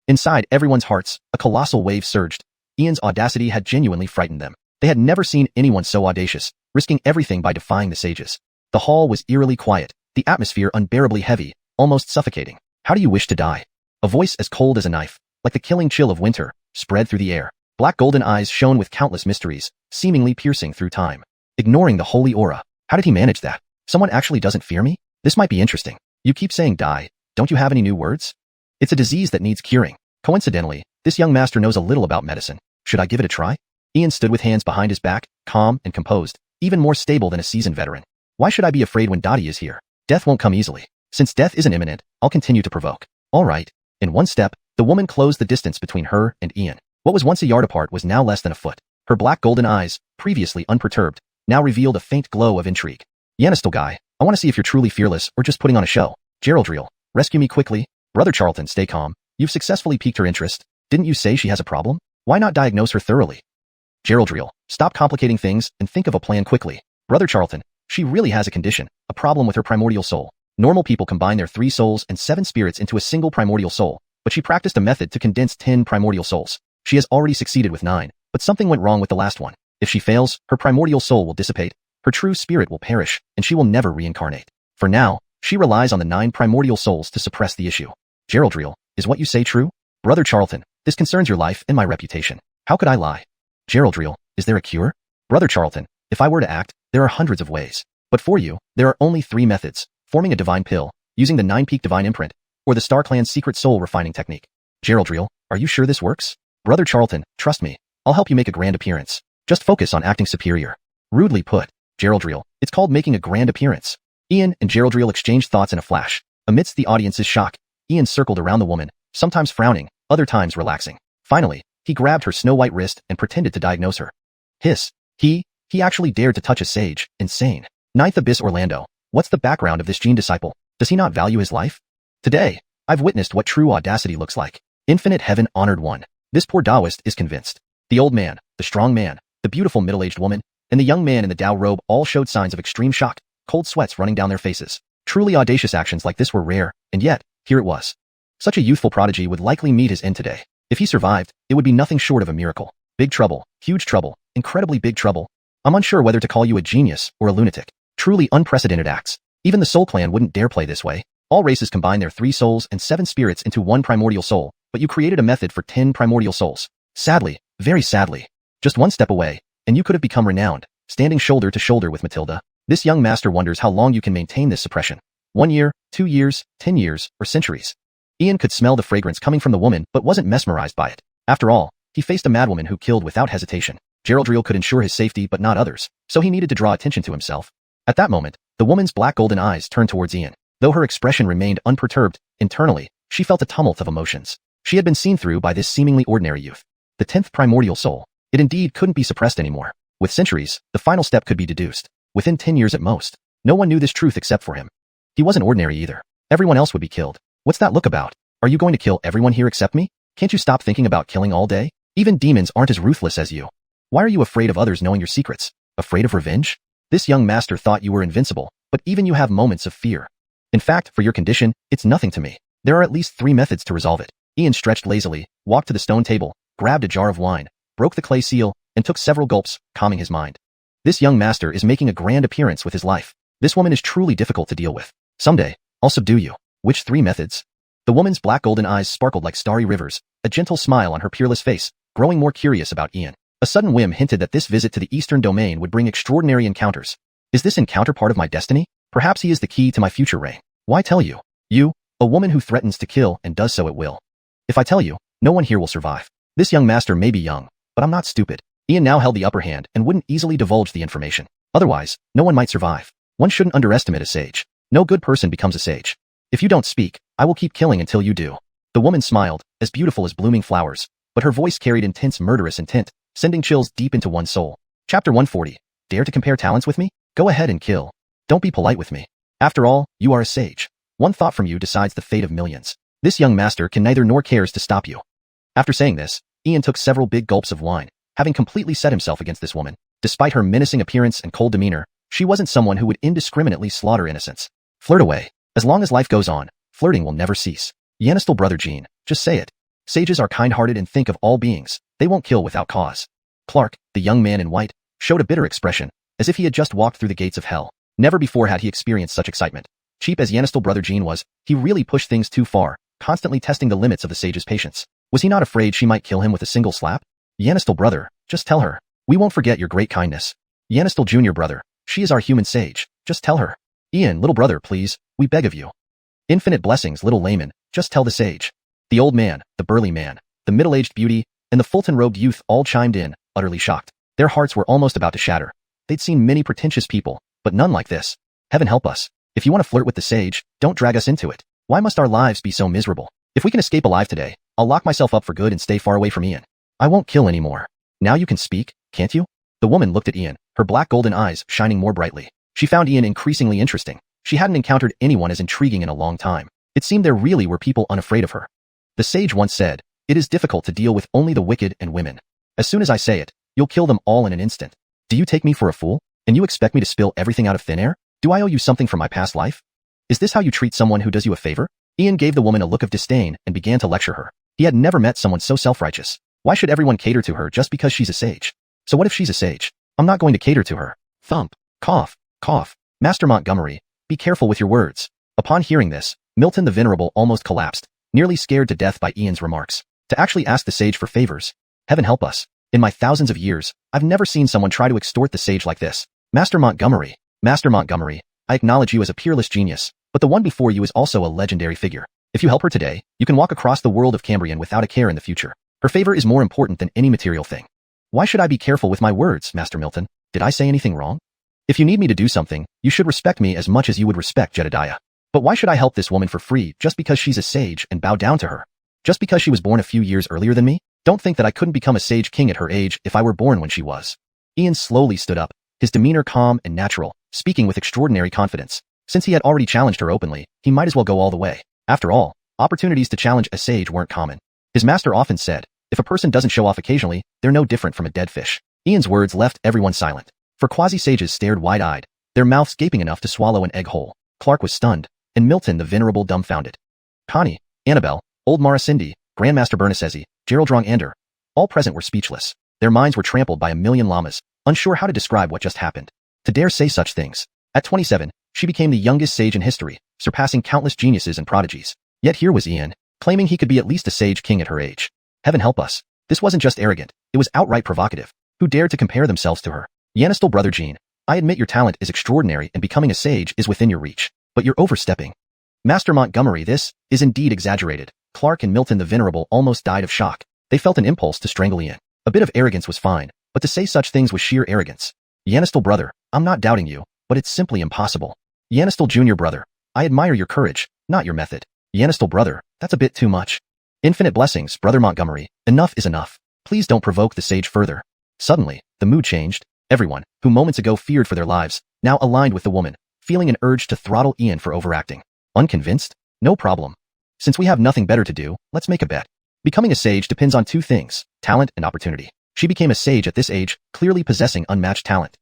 Inside everyone's hearts, a colossal wave surged. Ian's audacity had genuinely frightened them. They had never seen anyone so audacious, risking everything by defying the sages. The hall was eerily quiet, the atmosphere unbearably heavy, almost suffocating. How do you wish to die? A voice as cold as a knife, like the killing chill of winter, spread through the air. Black golden eyes shone with countless mysteries, seemingly piercing through time. Ignoring the holy aura. How did he manage that? Someone actually doesn't fear me? This might be interesting. You keep saying die. Don't you have any new words? It's a disease that needs curing. Coincidentally, this young master knows a little about medicine. Should I give it a try? Ian stood with hands behind his back, calm and composed, even more stable than a seasoned veteran. Why should I be afraid when Dottie is here? Death won't come easily. Since death isn't imminent, I'll continue to provoke. All right. In one step, the woman closed the distance between her and Ian. What was once a yard apart was now less than a foot. Her black golden eyes, previously unperturbed, now revealed a faint glow of intrigue. Yanistal guy, I want to see if you're truly fearless or just putting on a show. Geraldriel, rescue me quickly. Brother Charlton, stay calm. You've successfully piqued her interest. Didn't you say she has a problem? Why not diagnose her thoroughly? Geraldriel, stop complicating things and think of a plan quickly. Brother Charlton, she really has a condition, a problem with her primordial soul. Normal people combine their 3 souls and 7 spirits into a single primordial soul, but she practiced a method to condense 10 primordial souls. She has already succeeded with 9, but something went wrong with the last one. If she fails, her primordial soul will dissipate, her true spirit will perish, and she will never reincarnate. For now, she relies on the 9 primordial souls to suppress the issue. Geraldriel, is what you say true? Brother Charlton, this concerns your life and my reputation. How could I lie? Geraldriel, is there a cure? Brother Charlton, if I were to act, there are hundreds of ways. But for you, there are only 3 methods: forming a divine pill, using the 9-peak divine imprint, or the Star Clan's secret soul refining technique. Geraldriel, are you sure this works? Brother Charlton, trust me. I'll help you make a grand appearance. Just focus on acting superior. Rudely put. Geraldriel, it's called making a grand appearance. Ian and Geraldriel exchanged thoughts in a flash. Amidst the audience's shock, Ian circled around the woman, sometimes frowning, other times relaxing. Finally, he grabbed her snow-white wrist and pretended to diagnose her. Hiss. He actually dared to touch a sage. Insane. Ninth Abyss Orlando. What's the background of this gene disciple? Does he not value his life? Today, I've witnessed what true audacity looks like. Infinite heaven honored one. This poor Taoist is convinced. The old man, the strong man, the beautiful middle-aged woman, and the young man in the Tao robe all showed signs of extreme shock, cold sweats running down their faces. Truly audacious actions like this were rare, and yet, here it was. Such a youthful prodigy would likely meet his end today. If he survived, it would be nothing short of a miracle. Big trouble, huge trouble, incredibly big trouble. I'm unsure whether to call you a genius or a lunatic. Truly unprecedented acts. Even the Soul Clan wouldn't dare play this way. All races combine their 3 souls and 7 spirits into 1 primordial soul, but you created a method for 10 primordial souls. Sadly, very sadly. Just one step away, and you could have become renowned, standing shoulder to shoulder with Matilda. This young master wonders how long you can maintain this suppression. 1 year, 2 years, 10 years, or centuries. Ian could smell the fragrance coming from the woman but wasn't mesmerized by it. After all, he faced a madwoman who killed without hesitation. Geraldriel could ensure his safety but not others, so he needed to draw attention to himself. At that moment, the woman's black golden eyes turned towards Ian. Though her expression remained unperturbed, internally, she felt a tumult of emotions. She had been seen through by this seemingly ordinary youth. The 10th primordial soul. It indeed couldn't be suppressed anymore. With centuries, the final step could be deduced. Within 10 years at most. No one knew this truth except for him. He wasn't ordinary either. Everyone else would be killed. What's that look about? Are you going to kill everyone here except me? Can't you stop thinking about killing all day? Even demons aren't as ruthless as you. Why are you afraid of others knowing your secrets? Afraid of revenge? This young master thought you were invincible, but even you have moments of fear. In fact, for your condition, it's nothing to me. There are at least 3 methods to resolve it. Ian stretched lazily, walked to the stone table, grabbed a jar of wine, broke the clay seal, and took several gulps, calming his mind. This young master is making a grand appearance with his life. This woman is truly difficult to deal with. Someday, I'll subdue you. Which 3 methods? The woman's black golden eyes sparkled like starry rivers, a gentle smile on her peerless face, growing more curious about Ian. A sudden whim hinted that this visit to the Eastern Domain would bring extraordinary encounters. Is this encounter part of my destiny? Perhaps he is the key to my future reign. Why tell you? You, a woman who threatens to kill and does so at will. If I tell you, no one here will survive. This young master may be young, but I'm not stupid. Ian now held the upper hand and wouldn't easily divulge the information. Otherwise, no one might survive. One shouldn't underestimate a sage. No good person becomes a sage. If you don't speak, I will keep killing until you do. The woman smiled, as beautiful as blooming flowers, but her voice carried intense murderous intent, sending chills deep into one's soul. Chapter 140. Dare to compare talents with me? Go ahead and kill. Don't be polite with me. After all, you are a sage. One thought from you decides the fate of millions. This young master can neither nor cares to stop you. After saying this, Ian took several big gulps of wine, having completely set himself against this woman. Despite her menacing appearance and cold demeanor, she wasn't someone who would indiscriminately slaughter innocents. Flirt away. As long as life goes on, flirting will never cease. Yanistel brother Jean, just say it. Sages are kind-hearted and think of all beings. They won't kill without cause. Clark, the young man in white, showed a bitter expression, as if he had just walked through the gates of hell. Never before had he experienced such excitement. Cheap as Yanistel brother Jean was, he really pushed things too far, constantly testing the limits of the sage's patience. Was he not afraid she might kill him with a single slap? Yanistel brother, just tell her. We won't forget your great kindness. Yanistel junior brother, she is our human sage, just tell her. Ian, little brother, please, we beg of you. Infinite blessings, little layman, just tell the sage. The old man, the burly man, the middle-aged beauty, and the Fulton-robed youth all chimed in, utterly shocked. Their hearts were almost about to shatter. They'd seen many pretentious people, but none like this. Heaven help us. If you want to flirt with the sage, don't drag us into it. Why must our lives be so miserable? If we can escape alive today, I'll lock myself up for good and stay far away from Ian. I won't kill anymore. Now you can speak, can't you? The woman looked at Ian, her black golden eyes shining more brightly. She found Ian increasingly interesting. She hadn't encountered anyone as intriguing in a long time. It seemed there really were people unafraid of her. The sage once said, "It is difficult to deal with only the wicked and women. As soon as I say it, you'll kill them all in an instant. Do you take me for a fool? And you expect me to spill everything out of thin air? Do I owe you something from my past life? Is this how you treat someone who does you a favor?" Ian gave the woman a look of disdain and began to lecture her. He had never met someone so self-righteous. Why should everyone cater to her just because she's a sage? So what if she's a sage? I'm not going to cater to her. Thump. Cough. Cough. Master Montgomery, be careful with your words. Upon hearing this, Milton the Venerable almost collapsed, nearly scared to death by Ian's remarks. To actually ask the sage for favors. Heaven help us. In my thousands of years, I've never seen someone try to extort the sage like this. Master Montgomery, I acknowledge you as a peerless genius, but the one before you is also a legendary figure. If you help her today, you can walk across the world of Cambrian without a care in the future. Her favor is more important than any material thing. Why should I be careful with my words, Master Milton? Did I say anything wrong? If you need me to do something, you should respect me as much as you would respect Jedediah. But why should I help this woman for free just because she's a sage and bow down to her? Just because she was born a few years earlier than me? Don't think that I couldn't become a sage king at her age if I were born when she was. Ian slowly stood up, his demeanor calm and natural, speaking with extraordinary confidence. Since he had already challenged her openly, he might as well go all the way. After all, opportunities to challenge a sage weren't common. His master often said, if a person doesn't show off occasionally, they're no different from a dead fish. Ian's words left everyone silent. For quasi-sages stared wide-eyed, their mouths gaping enough to swallow an egg whole. Clark was stunned, and Milton the Venerable dumbfounded. Connie, Annabelle, Old Mara Cindy, Grandmaster Bernasesi, Gerald Ander, all present were speechless. Their minds were trampled by a million llamas, unsure how to describe what just happened. To dare say such things. At 27, she became the youngest sage in history, surpassing countless geniuses and prodigies. Yet here was Ian, claiming he could be at least a sage king at her age. Heaven help us. This wasn't just arrogant, it was outright provocative. Who dared to compare themselves to her? Yanistel brother Jean, I admit your talent is extraordinary and becoming a sage is within your reach. But you're overstepping. Master Montgomery, this is indeed exaggerated. Clark and Milton the Venerable almost died of shock. They felt an impulse to strangle Ian. A bit of arrogance was fine, but to say such things was sheer arrogance. Yanistel brother, I'm not doubting you, but it's simply impossible. Yanistel junior brother, I admire your courage, not your method. Yanistel brother, that's a bit too much. Infinite blessings, brother Montgomery, enough is enough. Please don't provoke the sage further. Suddenly, the mood changed. Everyone, who moments ago feared for their lives, now aligned with the woman, feeling an urge to throttle Ian for overacting. Unconvinced? No problem. Since we have nothing better to do, let's make a bet. Becoming a sage depends on two things, talent and opportunity. She became a sage at this age, clearly possessing unmatched talent.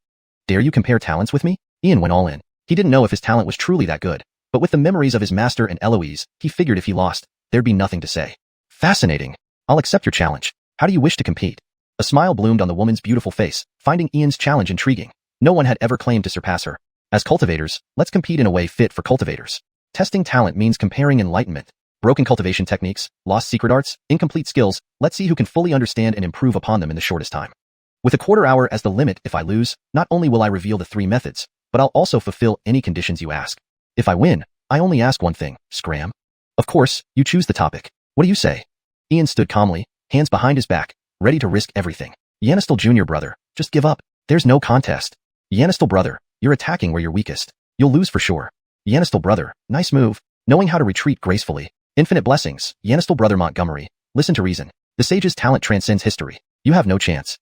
Dare you compare talents with me? Ian went all in. He didn't know if his talent was truly that good, but with the memories of his master and Eloise, he figured if he lost, there'd be nothing to say. Fascinating. I'll accept your challenge. How do you wish to compete? A smile bloomed on the woman's beautiful face, finding Ian's challenge intriguing. No one had ever claimed to surpass her. As cultivators, let's compete in a way fit for cultivators. Testing talent means comparing enlightenment. Broken cultivation techniques, lost secret arts, incomplete skills, let's see who can fully understand and improve upon them in the shortest time. With a quarter hour as the limit, if I lose, not only will I reveal the 3 methods, but I'll also fulfill any conditions you ask. If I win, I only ask one thing, scram. Of course, you choose the topic. What do you say? Ian stood calmly, hands behind his back, ready to risk everything. Yanistel junior brother, just give up. There's no contest. Yanistel brother, you're attacking where you're weakest. You'll lose for sure. Yanistel brother, nice move, knowing how to retreat gracefully. Infinite blessings, Yanistel brother Montgomery, listen to reason. The sage's talent transcends history. You have no chance.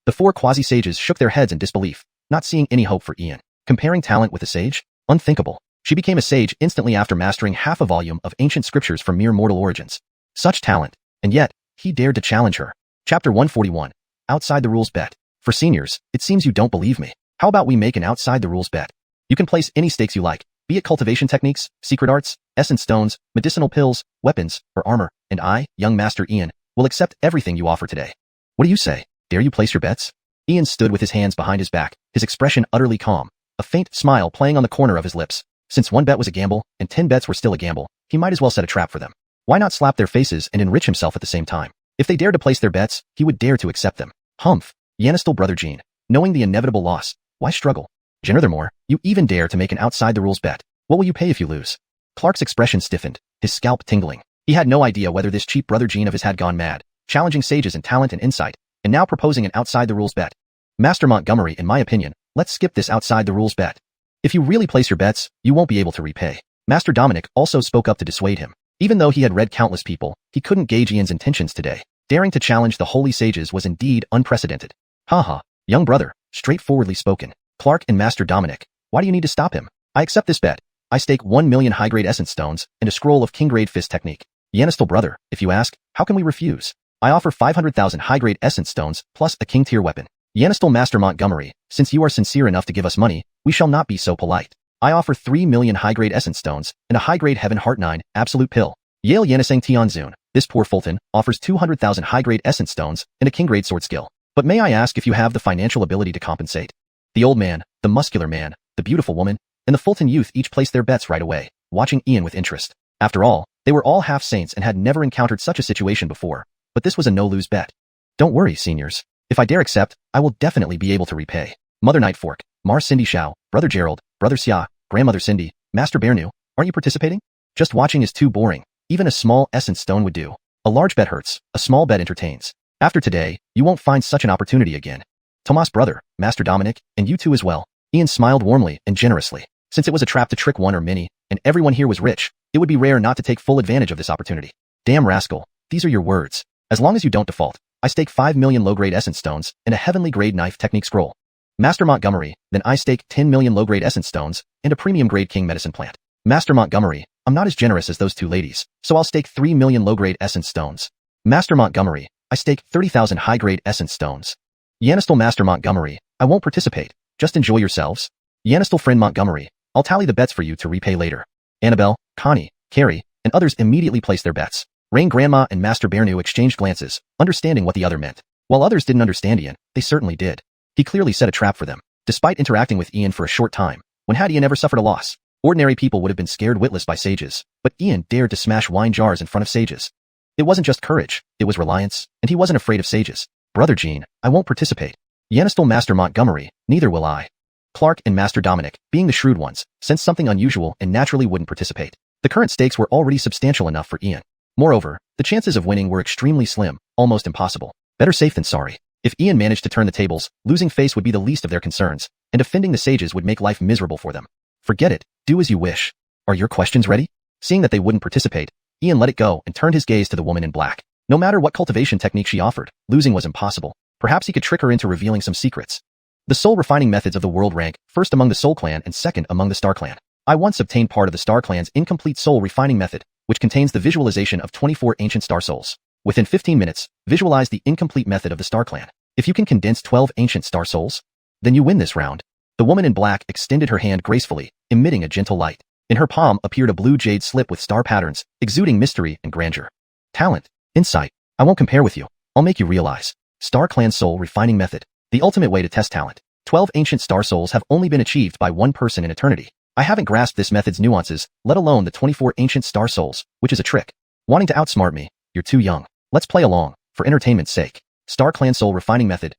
The 4 quasi-sages shook their heads in disbelief, not seeing any hope for Ian. Comparing talent with a sage? Unthinkable. She became a sage instantly after mastering half a volume of ancient scriptures from mere mortal origins. Such talent. And yet, he dared to challenge her. Chapter 141. Outside the rules bet. For seniors, it seems you don't believe me. How about we make an outside the rules bet? You can place any stakes you like, be it cultivation techniques, secret arts, essence stones, medicinal pills, weapons, or armor, and I, young Master Ian, will accept everything you offer today. What do you say? Dare you place your bets? Ian stood with his hands behind his back, his expression utterly calm, a faint smile playing on the corner of his lips. Since one bet was a gamble, and 10 bets were still a gamble, he might as well set a trap for them. Why not slap their faces and enrich himself at the same time? If they dared to place their bets, he would dare to accept them. Humph. Yanistel brother Jean. Knowing the inevitable loss, why struggle? Furthermore, you even dare to make an outside-the-rules bet. What will you pay if you lose? Clark's expression stiffened, his scalp tingling. He had no idea whether this cheap brother Jean of his had gone mad, challenging sages in talent and insight, and now proposing an outside-the-rules bet. Master Montgomery, in my opinion, let's skip this outside-the-rules bet. If you really place your bets, you won't be able to repay. Master Dominic also spoke up to dissuade him. Even though he had read countless people, he couldn't gauge Ian's intentions today. Daring to challenge the holy sages was indeed unprecedented. Haha, young brother, straightforwardly spoken. Clark and Master Dominic, why do you need to stop him? I accept this bet. I stake 1 million high-grade essence stones and a scroll of king-grade fist technique. Yanistel brother, if you ask, how can we refuse? I offer 500,000 high-grade essence stones plus a king-tier weapon. Yanistel Master Montgomery, since you are sincere enough to give us money, we shall not be so polite. I offer 3 million high-grade essence stones and a high-grade Heaven Heart 9 absolute pill. Yale Yenisang Tianzun, this poor Fulton, offers 200,000 high-grade essence stones and a king-grade sword skill. But may I ask if you have the financial ability to compensate? The old man, the muscular man, the beautiful woman, and the Fulton youth each placed their bets right away, watching Ian with interest. After all, they were all half-saints and had never encountered such a situation before, but this was a no-lose bet. Don't worry, seniors. If I dare accept, I will definitely be able to repay. Mother Nightfork, Mars Cindy Shao, Brother Gerald, Brother Xia, Grandmother Cindy, Master Bearnew, aren't you participating? Just watching is too boring. Even a small essence stone would do. A large bet hurts, a small bet entertains. After today, you won't find such an opportunity again. Tomas brother, Master Dominic, and you too as well. Ian smiled warmly and generously. Since it was a trap to trick one or many, and everyone here was rich, it would be rare not to take full advantage of this opportunity. Damn rascal, these are your words. As long as you don't default, I stake 5 million low-grade essence stones and a heavenly grade knife technique scroll. Master Montgomery, then I stake 10 million low-grade essence stones and a premium grade king medicine plant. Master Montgomery, I'm not as generous as those two ladies, so I'll stake 3 million low-grade essence stones. Master Montgomery, I stake 30,000 high-grade essence stones. Yanistel Master Montgomery, I won't participate. Just enjoy yourselves. Yanistel friend Montgomery, I'll tally the bets for you to repay later. Annabelle, Connie, Carrie, and others immediately placed their bets. Rain Grandma and Master Bearnew exchanged glances, understanding what the other meant. While others didn't understand Ian, they certainly did. He clearly set a trap for them. Despite interacting with Ian for a short time, when had Ian ever suffered a loss? Ordinary people would have been scared witless by sages, but Ian dared to smash wine jars in front of sages. It wasn't just courage, it was reliance, and he wasn't afraid of sages. Brother Jean, I won't participate. Yanistel Master Montgomery, neither will I. Clark and Master Dominic, being the shrewd ones, sensed something unusual and naturally wouldn't participate. The current stakes were already substantial enough for Ian. Moreover, the chances of winning were extremely slim, almost impossible. Better safe than sorry. If Ian managed to turn the tables, losing face would be the least of their concerns, and offending the sages would make life miserable for them. Forget it, do as you wish. Are your questions ready? Seeing that they wouldn't participate, Ian let it go and turned his gaze to the woman in black. No matter what cultivation technique she offered, losing was impossible. Perhaps he could trick her into revealing some secrets. The soul refining methods of the world rank first among the Soul Clan and second among the Star Clan. I once obtained part of the Star Clan's incomplete soul refining method, which contains the visualization of 24 ancient star souls. Within 15 minutes, visualize the incomplete method of the Star Clan. If you can condense 12 ancient star souls, then you win this round. The woman in black extended her hand gracefully, emitting a gentle light. In her palm appeared a blue jade slip with star patterns, exuding mystery and grandeur. Talent, insight, I won't compare with you. I'll make you realize. Star Clan Soul Refining Method, the ultimate way to test talent. 12 ancient star souls have only been achieved by one person in eternity. I haven't grasped this method's nuances, let alone the 24 ancient star souls, which is a trick. Wanting to outsmart me, you're too young. Let's play along, for entertainment's sake. Star Clan Soul Refining Method,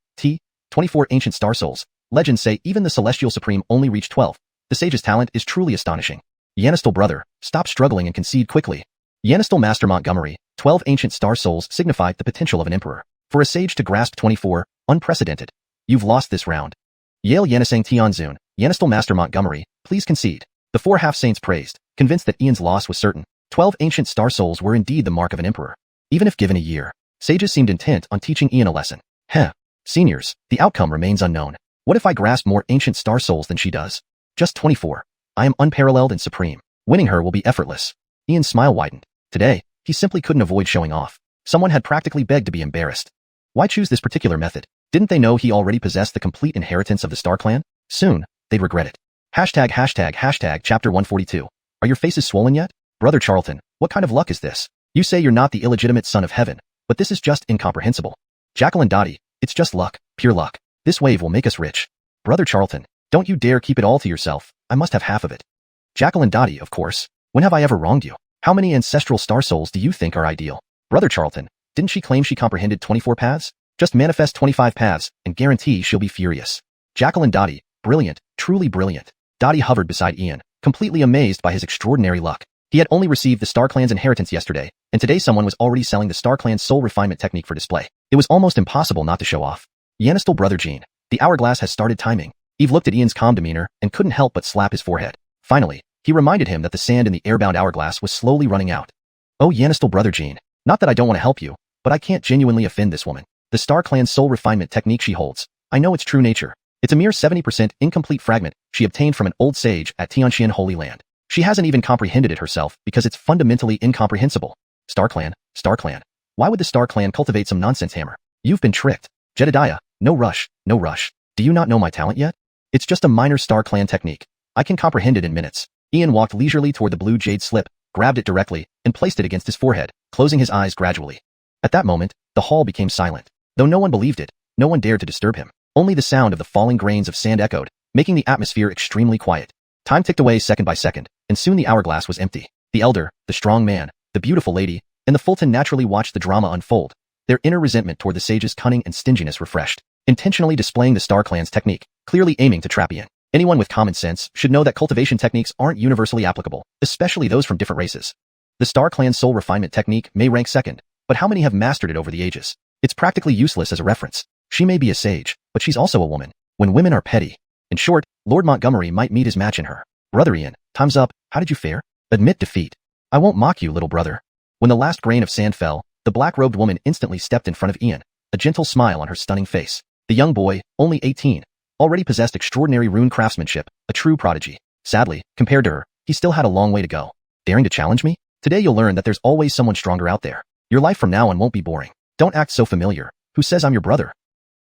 24 ancient star souls. Legends say even the Celestial Supreme only reached 12. The sage's talent is truly astonishing. Yanistel brother, stop struggling and concede quickly. Yanistel Master Montgomery, 12 ancient star souls signify the potential of an emperor. For a sage to grasp 24, unprecedented. You've lost this round. Yale Yenisang Tianzun, Yanistel Master Montgomery, please concede. The 4 half-saints praised, convinced that Ian's loss was certain. 12 ancient star souls were indeed the mark of an emperor. Even if given a year, sages seemed intent on teaching Ian a lesson. Seniors, the outcome remains unknown. What if I grasp more ancient star souls than she does? Just 24. I am unparalleled and supreme. Winning her will be effortless. Ian's smile widened. Today, he simply couldn't avoid showing off. Someone had practically begged to be embarrassed. Why choose this particular method? Didn't they know he already possessed the complete inheritance of the Star Clan? Soon, they'd regret it. Hashtag chapter 142. Are your faces swollen yet? Brother Charlton, what kind of luck is this? You say you're not the illegitimate son of heaven, but this is just incomprehensible. Jacqueline Dottie, it's just luck, pure luck. This wave will make us rich. Brother Charlton, don't you dare keep it all to yourself. I must have half of it. Jacqueline Dottie, of course. When have I ever wronged you? How many ancestral star souls do you think are ideal? Brother Charlton, didn't she claim she comprehended 24 paths? Just manifest 25 paths and guarantee she'll be furious. Jacqueline Dottie, brilliant, truly brilliant. Dottie hovered beside Ian, completely amazed by his extraordinary luck. He had only received the Star Clan's inheritance yesterday, and today someone was already selling the Star Clan's soul refinement technique for display. It was almost impossible not to show off. Yanistel brother Jean, the hourglass has started timing. Eve looked at Ian's calm demeanor and couldn't help but slap his forehead. Finally, he reminded him that the sand in the airbound hourglass was slowly running out. Oh Yanistel brother Jean, not that I don't want to help you, but I can't genuinely offend this woman. The Star Clan's soul refinement technique she holds, I know its true nature. It's a mere 70% incomplete fragment she obtained from an old sage at Xianxia Holy Land. She hasn't even comprehended it herself because it's fundamentally incomprehensible. Star Clan. Why would the Star Clan cultivate some nonsense hammer? You've been tricked. Jedediah, no rush. Do you not know my talent yet? It's just a minor Star Clan technique. I can comprehend it in minutes. Ian walked leisurely toward the blue jade slip, grabbed it directly, and placed it against his forehead, closing his eyes gradually. At that moment, the hall became silent. Though no one believed it, no one dared to disturb him. Only the sound of the falling grains of sand echoed, making the atmosphere extremely quiet. Time ticked away second by second, and soon the hourglass was empty. The elder, the strong man, the beautiful lady, and the Fulton naturally watched the drama unfold, their inner resentment toward the sage's cunning and stinginess refreshed, intentionally displaying the Star Clan's technique, clearly aiming to trap Ian. Anyone with common sense should know that cultivation techniques aren't universally applicable, especially those from different races. The Star Clan's soul refinement technique may rank second, but how many have mastered it over the ages? It's practically useless as a reference. She may be a sage, but she's also a woman. When women are petty. In short, Lord Montgomery might meet his match in her. Brother Ian, time's up. How did you fare? Admit defeat. I won't mock you, little brother. When the last grain of sand fell, the black-robed woman instantly stepped in front of Ian, a gentle smile on her stunning face. The young boy, only 18, already possessed extraordinary rune craftsmanship, a true prodigy. Sadly, compared to her, he still had a long way to go. Daring to challenge me? Today you'll learn that there's always someone stronger out there. Your life from now on won't be boring. Don't act so familiar. Who says I'm your brother?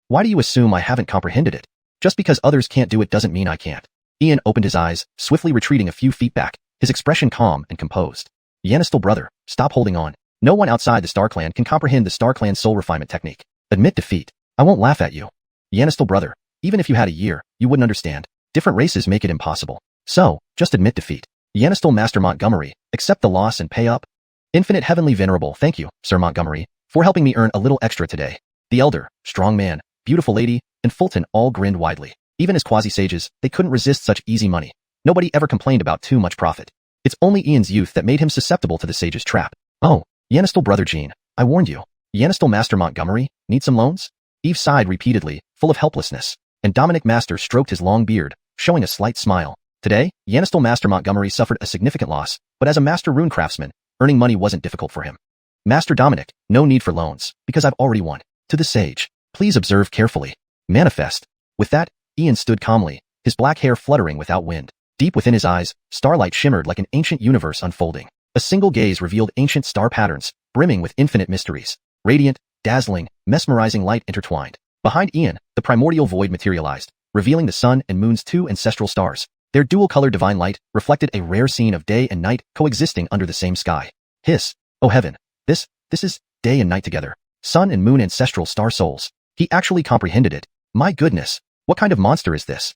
Why do you assume I haven't comprehended it? Just because others can't do it doesn't mean I can't. Ian opened his eyes, swiftly retreating a few feet back, his expression calm and composed. Yanistel brother, stop holding on. No one outside the Star Clan can comprehend the Star Clan's soul refinement technique. Admit defeat. I won't laugh at you. Yanistel brother, even if you had a year, you wouldn't understand. Different races make it impossible. So, just admit defeat. Yanistel Master Montgomery, accept the loss and pay up. Infinite Heavenly Venerable, thank you, Sir Montgomery, for helping me earn a little extra today. The elder, strong man, beautiful lady, and Fulton all grinned widely. Even as quasi-sages, they couldn't resist such easy money. Nobody ever complained about too much profit. It's only Ian's youth that made him susceptible to the sage's trap. Oh, Yanistel brother Jean, I warned you. Yanistel Master Montgomery, need some loans? Eve sighed repeatedly, full of helplessness, and Dominic Master stroked his long beard, showing a slight smile. Today, Yanistel Master Montgomery suffered a significant loss, but as a master rune craftsman, earning money wasn't difficult for him. Master Dominic, no need for loans, because I've already won. To the sage, please observe carefully. Manifest. With that, Ian stood calmly, his black hair fluttering without wind. Deep within his eyes, starlight shimmered like an ancient universe unfolding. A single gaze revealed ancient star patterns, brimming with infinite mysteries. Radiant, dazzling, mesmerizing light intertwined. Behind Ian, the primordial void materialized, revealing the sun and moon's two ancestral stars. Their dual-colored divine light reflected a rare scene of day and night coexisting under the same sky. Hiss, oh heaven, this is day and night together. Sun and moon ancestral star souls. He actually comprehended it. My goodness, what kind of monster is this?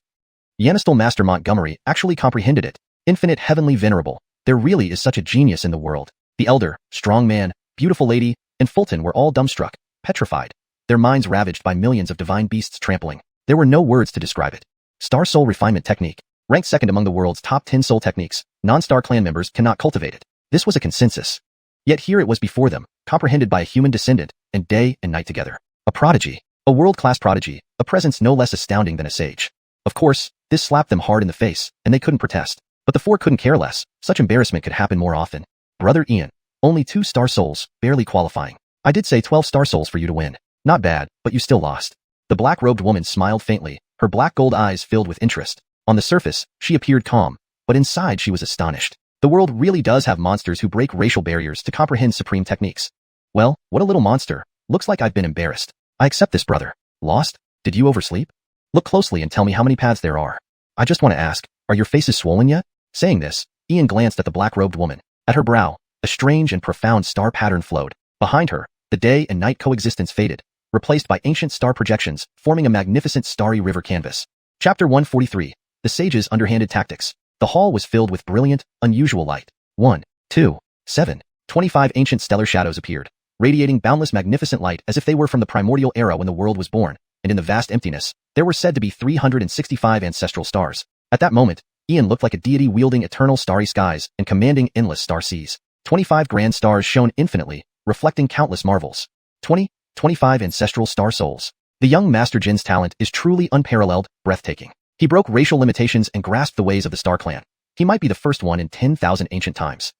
Yanistel Master Montgomery actually comprehended it. Infinite Heavenly Venerable, there really is such a genius in the world. The elder, strong man, beautiful lady, and Fulton were all dumbstruck, petrified, their minds ravaged by millions of divine beasts trampling. There were no words to describe it. Star Soul Refinement Technique, ranked second among the world's top 10 soul techniques, non-Star Clan members cannot cultivate it. This was a consensus. Yet here it was before them, comprehended by a human descendant, and day and night together. A prodigy, a world-class prodigy, a presence no less astounding than a sage. Of course, this slapped them hard in the face, and they couldn't protest. But the four couldn't care less. Such embarrassment could happen more often. Brother Ian, only 2 star souls, barely qualifying. I did say 12 star souls for you to win. Not bad, but you still lost. The black-robed woman smiled faintly, her black gold eyes filled with interest. On the surface, she appeared calm, but inside she was astonished. The world really does have monsters who break racial barriers to comprehend supreme techniques. Well, what a little monster. Looks like I've been embarrassed. I accept this, brother. Lost? Did you oversleep? Look closely and tell me how many paths there are. I just want to ask, are your faces swollen yet? Saying this, Ian glanced at the black-robed woman. At her brow, a strange and profound star pattern flowed. Behind her, the day and night coexistence faded, replaced by ancient star projections, forming a magnificent starry river canvas. Chapter 143. The Sage's Underhanded Tactics. The hall was filled with brilliant, unusual light. 1, 2, 7. 25 ancient stellar shadows appeared, radiating boundless magnificent light as if they were from the primordial era when the world was born, and in the vast emptiness, there were said to be 365 ancestral stars. At that moment, Ian looked like a deity wielding eternal starry skies and commanding endless star seas. 25 grand stars shone infinitely, reflecting countless marvels. 25 ancestral star souls. The young Master Jin's talent is truly unparalleled, breathtaking. He broke racial limitations and grasped the ways of the Star Clan. He might be the first one in 10,000 ancient times.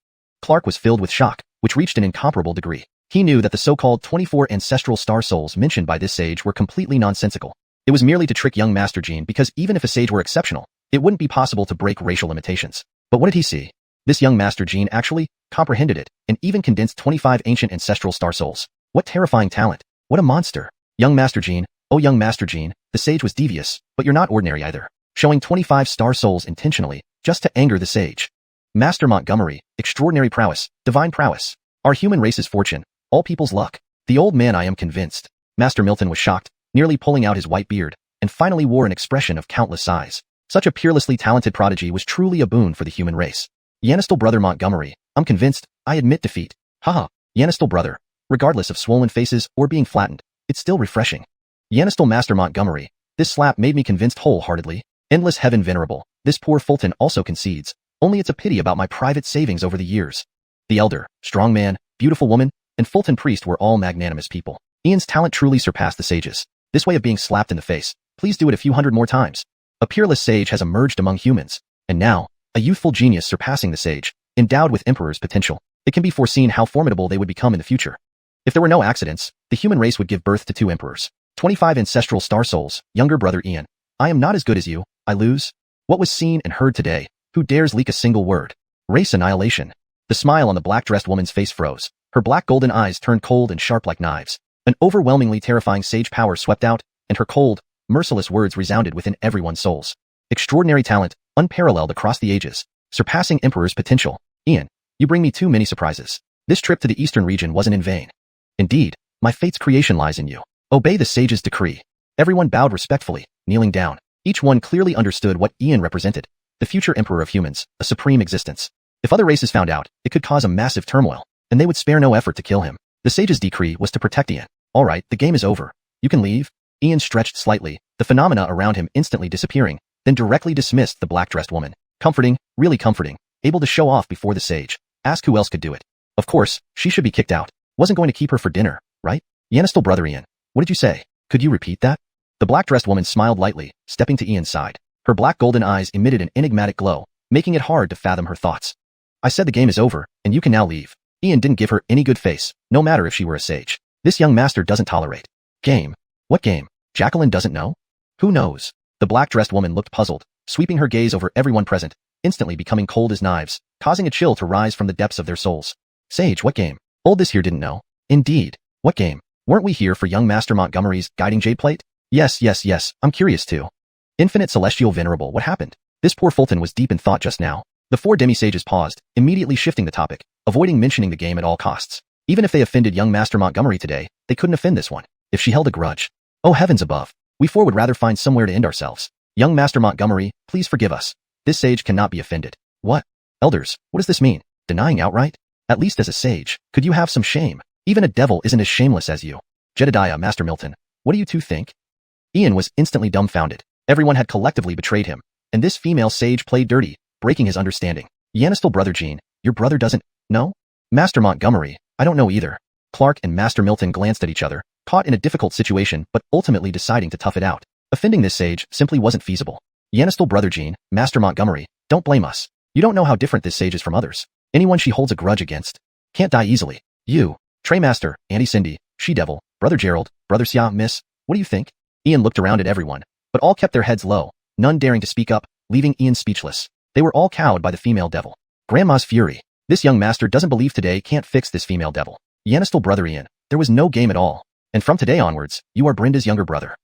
Clark was filled with shock, which reached an incomparable degree. He knew that the so-called 24 ancestral star souls mentioned by this sage were completely nonsensical. It was merely to trick young Master Jin because even if a sage were exceptional, it wouldn't be possible to break racial limitations. But what did he see? This young Master Jin actually comprehended it and even condensed 25 ancient ancestral star souls. What terrifying talent! What a monster! Young Master Jin, oh young Master Jin, the sage was devious, but you're not ordinary either. Showing 25 star souls intentionally, just to anger the sage. Master Montgomery, extraordinary prowess, divine prowess. Our human race's fortune, all people's luck. The old man, I am convinced. Master Milton was shocked, nearly pulling out his white beard, and finally wore an expression of countless sighs. Such a peerlessly talented prodigy was truly a boon for the human race. Yanistal brother Montgomery, I'm convinced, I admit defeat. Haha, Yanistal brother, regardless of swollen faces or being flattened, it's still refreshing. Yanistal Master Montgomery, this slap made me convinced wholeheartedly. Endless heaven venerable, this poor Fulton also concedes, only it's a pity about my private savings over the years. The elder, strong man, beautiful woman, and Fulton priest were all magnanimous people. Ian's talent truly surpassed the sage's. This way of being slapped in the face, please do it a few hundred more times. A peerless sage has emerged among humans, and now, a youthful genius surpassing the sage, endowed with emperor's potential. It can be foreseen how formidable they would become in the future. If there were no accidents, the human race would give birth to 2 emperors. 25 ancestral star souls, younger brother Ian. I am not as good as you, I lose. What was seen and heard today? Who dares leak a single word? Race annihilation. The smile on the black-dressed woman's face froze. Her black golden eyes turned cold and sharp like knives. An overwhelmingly terrifying sage power swept out, and her cold, merciless words resounded within everyone's souls. Extraordinary talent, unparalleled across the ages, surpassing Emperor's potential. Ian, you bring me too many surprises. This trip to the eastern region wasn't in vain. Indeed, my fate's creation lies in you. Obey the sage's decree. Everyone bowed respectfully, kneeling down. Each one clearly understood what Ian represented, the future emperor of humans, a supreme existence. If other races found out, it could cause a massive turmoil, and they would spare no effort to kill him. The sage's decree was to protect Ian. All right, the game is over. You can leave. Ian stretched slightly, the phenomena around him instantly disappearing, then directly dismissed the black-dressed woman. Comforting, really comforting, able to show off before the sage. Ask who else could do it. Of course, she should be kicked out. Wasn't going to keep her for dinner, right? Yanistal brother Ian. What did you say? Could you repeat that? The black-dressed woman smiled lightly, stepping to Ian's side. Her black golden eyes emitted an enigmatic glow, making it hard to fathom her thoughts. I said the game is over, and you can now leave. Ian didn't give her any good face, no matter if she were a sage. This young master doesn't tolerate. Game? What game? Jacqueline doesn't know? Who knows? The black-dressed woman looked puzzled, sweeping her gaze over everyone present, instantly becoming cold as knives, causing a chill to rise from the depths of their souls. Sage, what game? Old this here didn't know. Indeed. What game? Weren't we here for young Master Montgomery's guiding jade plate? Yes, I'm curious too. Infinite Celestial Venerable, what happened? This poor Fulton was deep in thought just now. The 4 demi-sages paused, immediately shifting the topic, avoiding mentioning the game at all costs. Even if they offended young Master Montgomery today, they couldn't offend this one. If she held a grudge. Oh heavens above. We 4 would rather find somewhere to end ourselves. Young Master Montgomery, please forgive us. This sage cannot be offended. What? Elders, what does this mean? Denying outright? At least as a sage, could you have some shame? Even a devil isn't as shameless as you. Jedediah, Master Milton, what do you 2 think? Ian was instantly dumbfounded. Everyone had collectively betrayed him, and this female sage played dirty, breaking his understanding. Yanistal brother Jean, your brother doesn't know? Master Montgomery, I don't know either. Clark and Master Milton glanced at each other, caught in a difficult situation but ultimately deciding to tough it out. Offending this sage simply wasn't feasible. Yanistal brother Jean, Master Montgomery, don't blame us. You don't know how different this sage is from others. Anyone she holds a grudge against can't die easily. You, Trey Master, Auntie Cindy, She-Devil, Brother Gerald, Brother Xia, Miss, what do you think? Ian looked around at everyone, but all kept their heads low, none daring to speak up, leaving Ian speechless. They were all cowed by the female devil. Grandma's fury. This young master doesn't believe today can't fix this female devil. Yanistal brother Ian, there was no game at all. And from today onwards, you are Brenda's younger brother.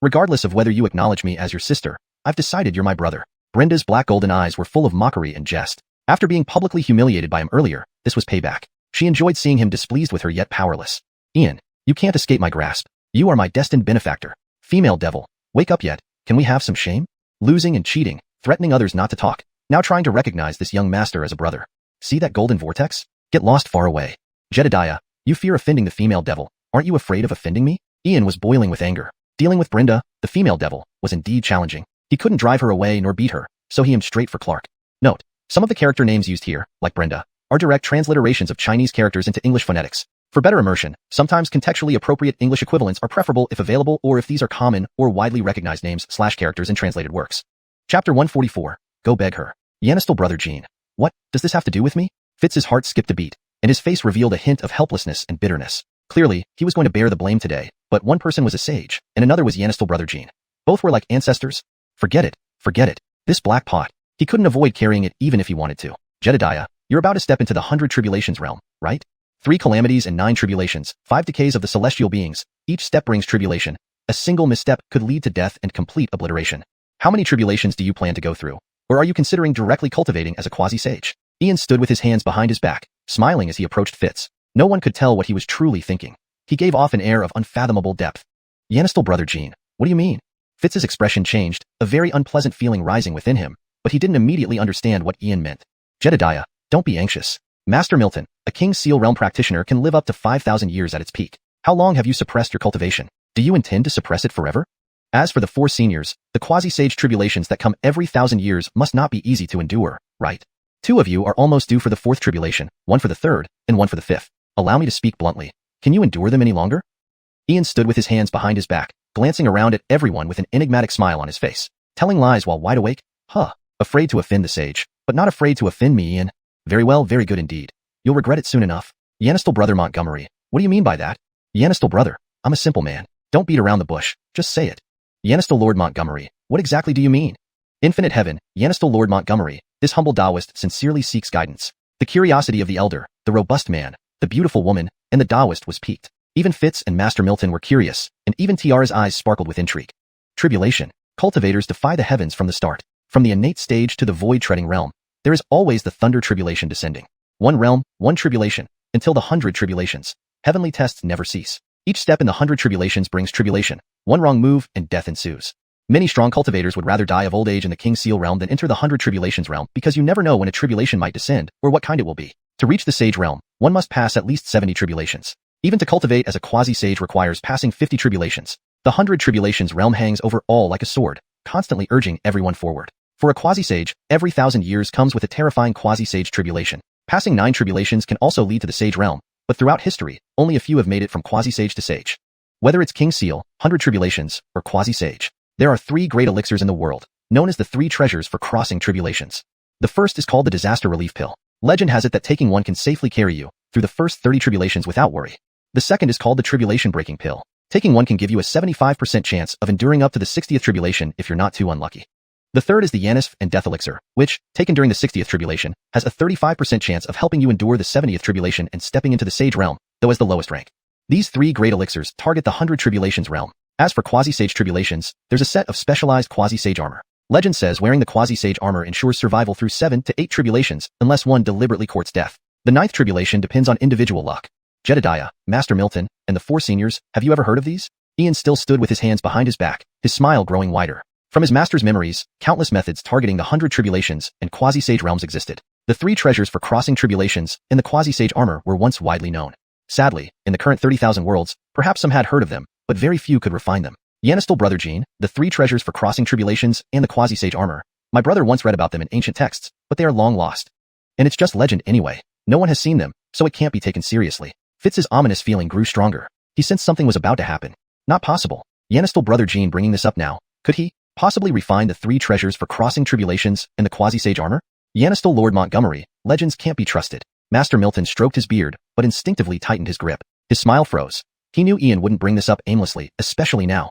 Regardless of whether you acknowledge me as your sister, I've decided you're my brother. Brenda's black golden eyes were full of mockery and jest. After being publicly humiliated by him earlier, this was payback. She enjoyed seeing him displeased with her yet powerless. Ian, you can't escape my grasp. You are my destined benefactor. Female devil, wake up yet. Can we have some shame? Losing and cheating, threatening others not to talk, now trying to recognize this young master as a brother. See that golden vortex? Get lost far away. Jedediah, you fear offending the female devil. Aren't you afraid of offending me? Ian was boiling with anger. Dealing with Brenda, the female devil, was indeed challenging. He couldn't drive her away nor beat her, so he aimed straight for Clark. Note, some of the character names used here, like Brenda, are direct transliterations of Chinese characters into English phonetics. For better immersion, sometimes contextually appropriate English equivalents are preferable if available or if these are common or widely recognized names/characters in translated works. Chapter 144, Go Beg Her. Yanistal brother Jean. What does this have to do with me? Fitz's heart skipped a beat, and his face revealed a hint of helplessness and bitterness. Clearly, he was going to bear the blame today, but one person was a sage, and another was Yanistal brother Jean. Both were like ancestors. Forget it. This black pot. He couldn't avoid carrying it even if he wanted to. Jedediah, you're about to step into the 100 tribulations realm, right? 3 calamities and 9 tribulations, 5 decays of the celestial beings. Each step brings tribulation. A single misstep could lead to death and complete obliteration. How many tribulations do you plan to go through? Or are you considering directly cultivating as a quasi-sage? Ian stood with his hands behind his back, smiling as he approached Fitz. No one could tell what he was truly thinking. He gave off an air of unfathomable depth. Yanistal brother Jean, what do you mean? Fitz's expression changed, a very unpleasant feeling rising within him, but he didn't immediately understand what Ian meant. Jedediah, don't be anxious. Master Milton, a King Seal realm practitioner can live up to 5,000 years at its peak. How long have you suppressed your cultivation? Do you intend to suppress it forever? As for the 4 seniors, the quasi-sage tribulations that come every 1,000 years must not be easy to endure, right? 2 of you are almost due for the 4th tribulation, 1 for the 3rd, and 1 for the 5th. Allow me to speak bluntly. Can you endure them any longer? Ian stood with his hands behind his back, glancing around at everyone with an enigmatic smile on his face. Telling lies while wide awake? Huh. Afraid to offend the sage, but not afraid to offend me, Ian. Very well, very good indeed. You'll regret it soon enough. Yanistal brother Montgomery, what do you mean by that? Yanistal brother, I'm a simple man. Don't beat around the bush, just say it. Yanistal Lord Montgomery, what exactly do you mean? Infinite heaven, Yanistal Lord Montgomery, this humble Taoist sincerely seeks guidance. The curiosity of the elder, the robust man, the beautiful woman, and the Taoist was piqued. Even Fitz and Master Milton were curious, and even Tiara's eyes sparkled with intrigue. Tribulation. Cultivators defy the heavens from the start. From the innate stage to the void-treading realm, there is always the thunder tribulation descending. 1 realm, 1 tribulation, until the 100 tribulations. Heavenly tests never cease. Each step in the 100 tribulations brings tribulation. 1 wrong move, and death ensues. Many strong cultivators would rather die of old age in the King Seal realm than enter the 100 tribulations realm because you never know when a tribulation might descend, or what kind it will be. To reach the sage realm, one must pass at least 70 tribulations. Even to cultivate as a quasi-sage requires passing 50 tribulations. The 100 tribulations realm hangs over all like a sword, constantly urging everyone forward. For a quasi-sage, every 1,000 years comes with a terrifying quasi-sage tribulation. Passing 9 tribulations can also lead to the sage realm, but throughout history, only a few have made it from quasi-sage to sage. Whether it's King Seal, 100 tribulations, or quasi-sage, there are 3 great elixirs in the world, known as the 3 treasures for crossing tribulations. The first is called the disaster relief pill. Legend has it that taking one can safely carry you through the first 30 tribulations without worry. The second is called the tribulation breaking pill. Taking one can give you a 75% chance of enduring up to the 60th tribulation if you're not too unlucky. The third is the Yanisf and Death Elixir, which, taken during the 60th tribulation, has a 35% chance of helping you endure the 70th tribulation and stepping into the Sage realm, though as the lowest rank. These 3 great elixirs target the 100 tribulations realm. As for quasi-sage tribulations, there's a set of specialized quasi-sage armor. Legend says wearing the quasi-sage armor ensures survival through 7 to 8 tribulations, unless one deliberately courts death. The 9th tribulation depends on individual luck. Jedediah, Master Milton, and the 4 seniors, have you ever heard of these? Ian still stood with his hands behind his back, his smile growing wider. From his master's memories, countless methods targeting the 100 tribulations and quasi-sage realms existed. The 3 treasures for crossing tribulations and the quasi-sage armor were once widely known. Sadly, in the current 30,000 worlds, perhaps some had heard of them, but very few could refine them. Yanistal brother Jean, the 3 treasures for crossing tribulations and the quasi-sage armor. My brother once read about them in ancient texts, but they are long lost. And it's just legend anyway. No one has seen them, so it can't be taken seriously. Fitz's ominous feeling grew stronger. He sensed something was about to happen. Not possible. Yanistal brother Jean bringing this up now. Could he possibly refine the 3 treasures for crossing tribulations and the quasi-sage armor? Yanistal Lord Montgomery, legends can't be trusted. Master Milton stroked his beard, but instinctively tightened his grip. His smile froze. He knew Ian wouldn't bring this up aimlessly, especially now.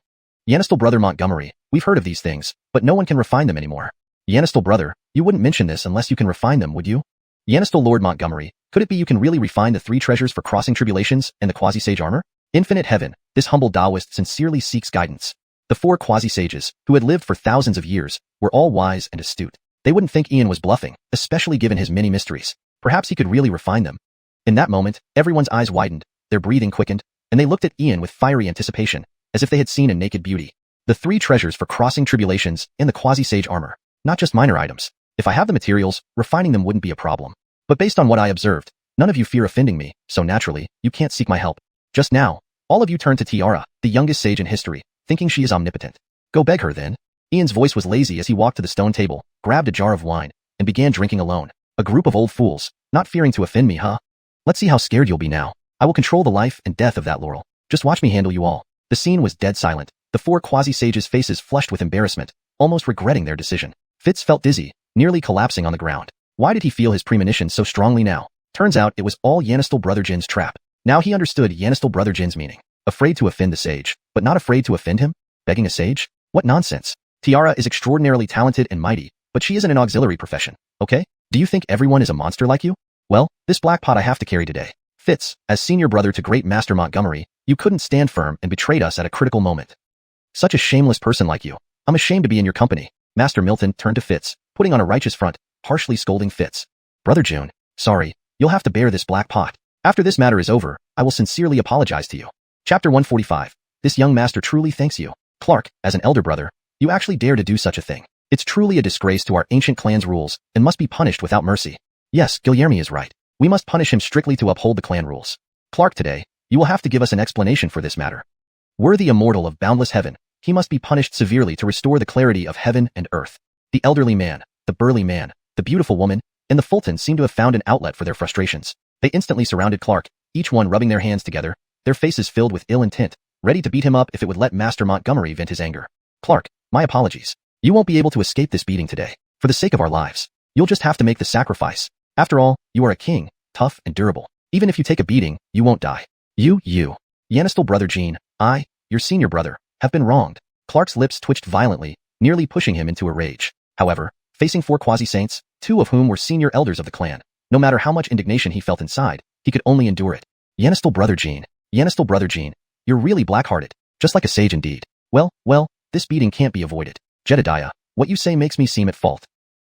Yanistal brother Montgomery, we've heard of these things, but no one can refine them anymore. Yanistal brother, you wouldn't mention this unless you can refine them, would you? Yanistal Lord Montgomery, could it be you can really refine the 3 treasures for crossing tribulations and the quasi-sage armor? Infinite heaven, this humble Taoist sincerely seeks guidance. The 4 quasi-sages, who had lived for thousands of years, were all wise and astute. They wouldn't think Ian was bluffing, especially given his many mysteries. Perhaps he could really refine them. In that moment, everyone's eyes widened, their breathing quickened, and they looked at Ian with fiery anticipation, as if they had seen a naked beauty. The 3 treasures for crossing tribulations and the quasi-sage armor, not just minor items. If I have the materials, refining them wouldn't be a problem. But based on what I observed, none of you fear offending me, so naturally, you can't seek my help. Just now, all of you turned to Tiara, the youngest sage in history, thinking she is omnipotent. Go beg her then. Ian's voice was lazy as he walked to the stone table, grabbed a jar of wine, and began drinking alone. A group of old fools, not fearing to offend me, huh? Let's see how scared you'll be now. I will control the life and death of that Laurel. Just watch me handle you all. The scene was dead silent. The 4 quasi-sages' faces flushed with embarrassment, almost regretting their decision. Fitz felt dizzy, nearly collapsing on the ground. Why did he feel his premonition so strongly now? Turns out it was all Yanistal Brother Jin's trap. Now he understood Yanistal Brother Jin's meaning. Afraid to offend the sage, but not afraid to offend him? Begging a sage? What nonsense. Tiara is extraordinarily talented and mighty, but she is in an auxiliary profession, okay? Do you think everyone is a monster like you? Well, this black pot I have to carry today. Fitz, as senior brother to Great Master Montgomery, you couldn't stand firm and betrayed us at a critical moment. Such a shameless person like you. I'm ashamed to be in your company. Master Milton turned to Fitz, putting on a righteous front, harshly scolding Fitz. Brother June, sorry, you'll have to bear this black pot. After this matter is over, I will sincerely apologize to you. Chapter 145. This young master truly thanks you. Clark, as an elder brother, you actually dare to do such a thing. It's truly a disgrace to our ancient clan's rules and must be punished without mercy. Yes, Guillerme is right. We must punish him strictly to uphold the clan rules. Clark, today, you will have to give us an explanation for this matter. Worthy immortal of boundless heaven, he must be punished severely to restore the clarity of heaven and earth. The elderly man, the burly man, the beautiful woman, and the Fultons seemed to have found an outlet for their frustrations. They instantly surrounded Clark, each one rubbing their hands together, their faces filled with ill intent, ready to beat him up if it would let Master Montgomery vent his anger. Clark, my apologies. You won't be able to escape this beating today. For the sake of our lives, you'll just have to make the sacrifice. After all, you are a king, tough and durable. Even if you take a beating, you won't die. You, Yanistal Brother Jean, I, your senior brother, have been wronged. Clark's lips twitched violently, nearly pushing him into a rage. However, facing 4 quasi-saints, 2 of whom were senior elders of the clan, no matter how much indignation he felt inside, he could only endure it. Yanistal Brother Jean, you're really black-hearted, just like a sage indeed. Well, this beating can't be avoided. Jedediah, what you say makes me seem at fault.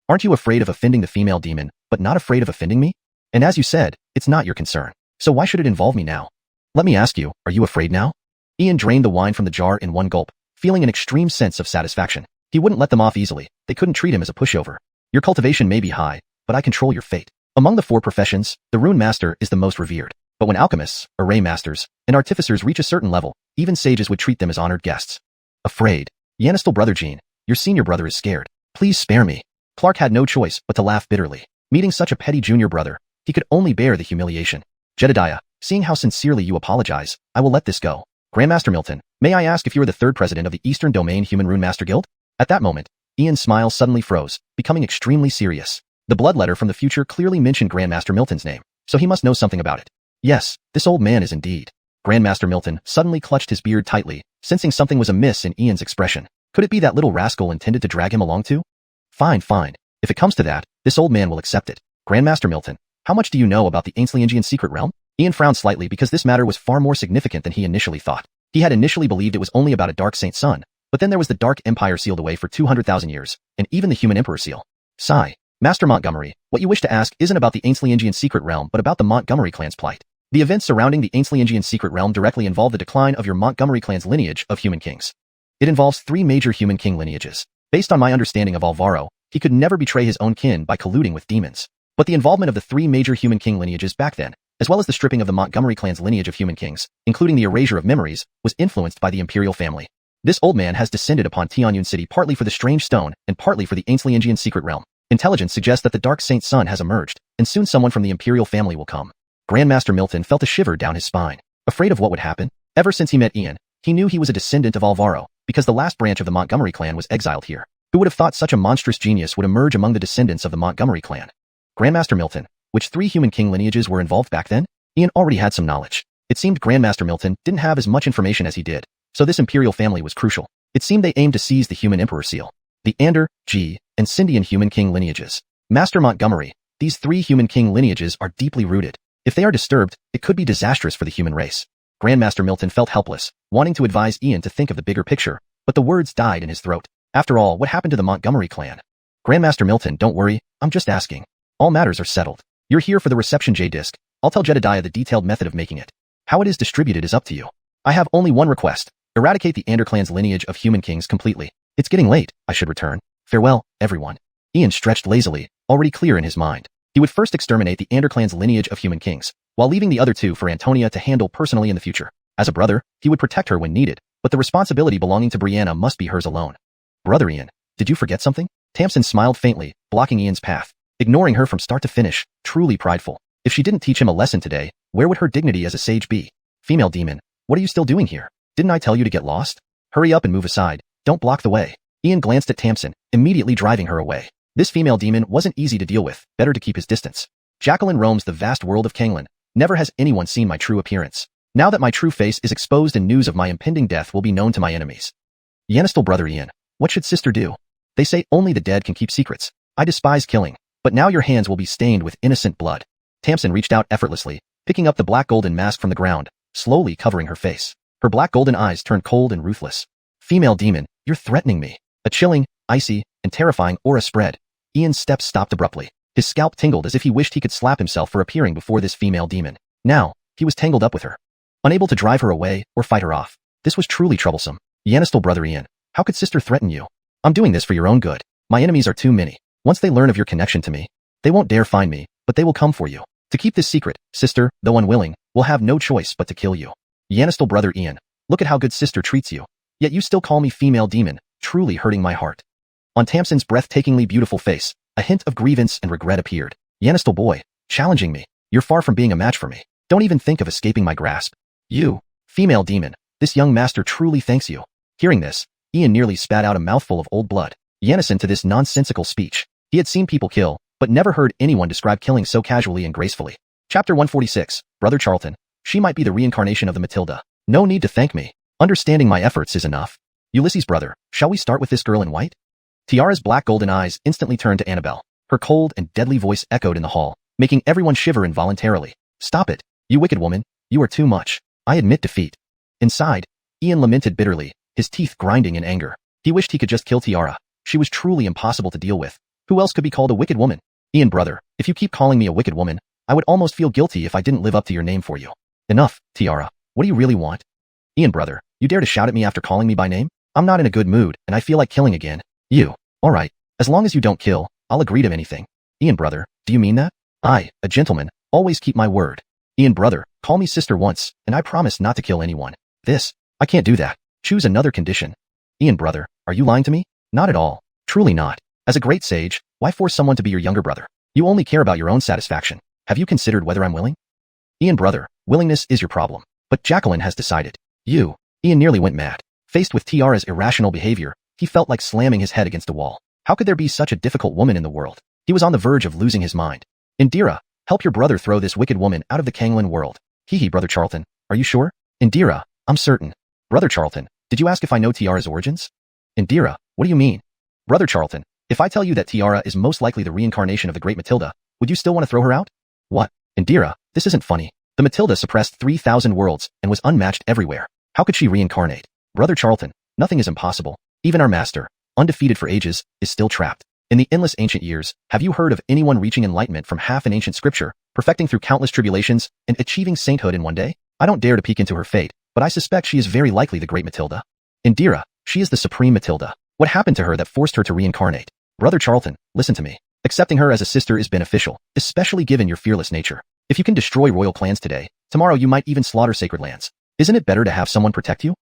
Aren't you afraid of offending the female demon, but not afraid of offending me? And as you said, it's not your concern. So why should it involve me now? Let me ask you, are you afraid now? Ian drained the wine from the jar in one gulp, feeling an extreme sense of satisfaction. He wouldn't let them off easily. They couldn't treat him as a pushover. Your cultivation may be high, but I control your fate. Among the 4 professions, the rune master is the most revered. But when alchemists, array masters, and artificers reach a certain level, even sages would treat them as honored guests. Afraid. Yanistal Brother Jean, your senior brother is scared. Please spare me. Clark had no choice but to laugh bitterly. Meeting such a petty junior brother, he could only bear the humiliation. Jedediah, seeing how sincerely you apologize, I will let this go. Grandmaster Milton, may I ask if you are the 3rd president of the Eastern Domain Human Rune Master Guild? At that moment, Ian's smile suddenly froze, becoming extremely serious. The blood letter from the future clearly mentioned Grandmaster Milton's name, so he must know something about it. Yes, this old man is indeed. Grandmaster Milton suddenly clutched his beard tightly, sensing something was amiss in Ian's expression. Could it be that little rascal intended to drag him along too? Fine. If it comes to that, this old man will accept it. Grandmaster Milton, how much do you know about the Xianxian secret realm? Ian frowned slightly because this matter was far more significant than he initially thought. He had initially believed it was only about a dark saint son, but then there was the Dark Empire sealed away for 200,000 years, and even the human emperor seal. Sigh. Master Montgomery, what you wish to ask isn't about the Xianxian secret realm but about the Montgomery clan's plight. The events surrounding the Xianxian secret realm directly involve the decline of your Montgomery clan's lineage of human kings. It involves 3 major human king lineages. Based on my understanding of Alvaro, he could never betray his own kin by colluding with demons. But the involvement of the 3 major human king lineages back then, as well as the stripping of the Montgomery clan's lineage of human kings, including the erasure of memories, was influenced by the imperial family. This old man has descended upon Tianyun City partly for the strange stone and partly for the Xianxian secret realm. Intelligence suggests that the Dark Saint son has emerged, and soon someone from the imperial family will come. Grandmaster Milton felt a shiver down his spine, afraid of what would happen. Ever since he met Ian, he knew he was a descendant of Alvaro, because the last branch of the Montgomery clan was exiled here. Who would have thought such a monstrous genius would emerge among the descendants of the Montgomery clan? Grandmaster Milton, which 3 human king lineages were involved back then? Ian already had some knowledge. It seemed Grandmaster Milton didn't have as much information as he did, so this imperial family was crucial. It seemed they aimed to seize the human emperor seal. The Ander, G, and Scindian human king lineages. Master Montgomery, these 3 human king lineages are deeply rooted. If they are disturbed, it could be disastrous for the human race. Grandmaster Milton felt helpless, wanting to advise Ian to think of the bigger picture, but the words died in his throat. After all, what happened to the Montgomery clan? Grandmaster Milton, don't worry, I'm just asking. All matters are settled. You're here for the reception J-disc. I'll tell Jedediah the detailed method of making it. How it is distributed is up to you. I have only one request. Eradicate the Ander clan's lineage of human kings completely. It's getting late, I should return. Farewell, everyone. Ian stretched lazily, already clear in his mind. He would first exterminate the Ander clan's lineage of human kings, while leaving the other 2 for Antonia to handle personally in the future. As a brother, he would protect her when needed, but the responsibility belonging to Brianna must be hers alone. Brother Ian, did you forget something? Tamsin smiled faintly, blocking Ian's path, ignoring her from start to finish, truly prideful. If she didn't teach him a lesson today, where would her dignity as a sage be? Female demon, what are you still doing here? Didn't I tell you to get lost? Hurry up and move aside. Don't block the way. Ian glanced at Tamsin, immediately driving her away. This female demon wasn't easy to deal with, better to keep his distance. Jacqueline roams the vast world of Canglan. Never has anyone seen my true appearance. Now that my true face is exposed and news of my impending death will be known to my enemies. Yanistal brother Ian, what should sister do? They say only the dead can keep secrets. I despise killing, but now your hands will be stained with innocent blood. Tamsin reached out effortlessly, picking up the black golden mask from the ground, slowly covering her face. Her black golden eyes turned cold and ruthless. Female demon, you're threatening me. A chilling, icy, and terrifying aura spread. Ian's steps stopped abruptly. His scalp tingled as if he wished he could slap himself for appearing before this female demon. Now, he was tangled up with her, unable to drive her away or fight her off. This was truly troublesome. Yanistal brother Ian, how could sister threaten you? I'm doing this for your own good. My enemies are too many. Once they learn of your connection to me, they won't dare find me, but they will come for you. To keep this secret, sister, though unwilling, will have no choice but to kill you. Yanistal brother Ian, look at how good sister treats you. Yet you still call me female demon, truly hurting my heart. On Tamsin's breathtakingly beautiful face, a hint of grievance and regret appeared. Yanistal boy, challenging me. You're far from being a match for me. Don't even think of escaping my grasp. You, female demon, this young master truly thanks you. Hearing this, Ian nearly spat out a mouthful of old blood. Yanison to this nonsensical speech. He had seen people kill, but never heard anyone describe killing so casually and gracefully. Chapter 146, Brother Charlton. She might be the reincarnation of the Matilda. No need to thank me. Understanding my efforts is enough. Ulysses' brother, shall we start with this girl in white? Tiara's black golden eyes instantly turned to Annabelle. Her cold and deadly voice echoed in the hall, making everyone shiver involuntarily. Stop it, you wicked woman. You are too much. I admit defeat. Inside, Ian lamented bitterly, his teeth grinding in anger. He wished he could just kill Tiara. She was truly impossible to deal with. Who else could be called a wicked woman? Ian brother, if you keep calling me a wicked woman, I would almost feel guilty if I didn't live up to your name for you. Enough, Tiara. What do you really want? Ian brother, you dare to shout at me after calling me by name? I'm not in a good mood, and I feel like killing again. You. Alright, as long as you don't kill, I'll agree to anything. Ian brother, do you mean that? I, a gentleman, always keep my word. Ian brother, call me sister once, and I promise not to kill anyone. I can't do that. Choose another condition. Ian brother, are you lying to me? Not at all. Truly not. As a great sage, why force someone to be your younger brother? You only care about your own satisfaction. Have you considered whether I'm willing? Ian brother, willingness is your problem. But Jacqueline has decided. You. Ian nearly went mad. Faced with Tiara's irrational behavior, he felt like slamming his head against a wall. How could there be such a difficult woman in the world? He was on the verge of losing his mind. Indira, help your brother throw this wicked woman out of the Canglan world. Hee brother Charlton, are you sure? Indira, I'm certain. Brother Charlton, did you ask if I know Tiara's origins? Indira, what do you mean? Brother Charlton, if I tell you that Tiara is most likely the reincarnation of the great Matilda, would you still want to throw her out? What? Indira, this isn't funny. The Matilda suppressed 3,000 worlds and was unmatched everywhere. How could she reincarnate? Brother Charlton, nothing is impossible. Even our master, undefeated for ages, is still trapped. In the endless ancient years, have you heard of anyone reaching enlightenment from half an ancient scripture, perfecting through countless tribulations, and achieving sainthood in one day? I don't dare to peek into her fate, but I suspect she is very likely the great Matilda. Indira, she is the supreme Matilda. What happened to her that forced her to reincarnate? Brother Charlton, listen to me. Accepting her as a sister is beneficial, especially given your fearless nature. If you can destroy royal clans today, tomorrow you might even slaughter sacred lands. Isn't it better to have someone protect you?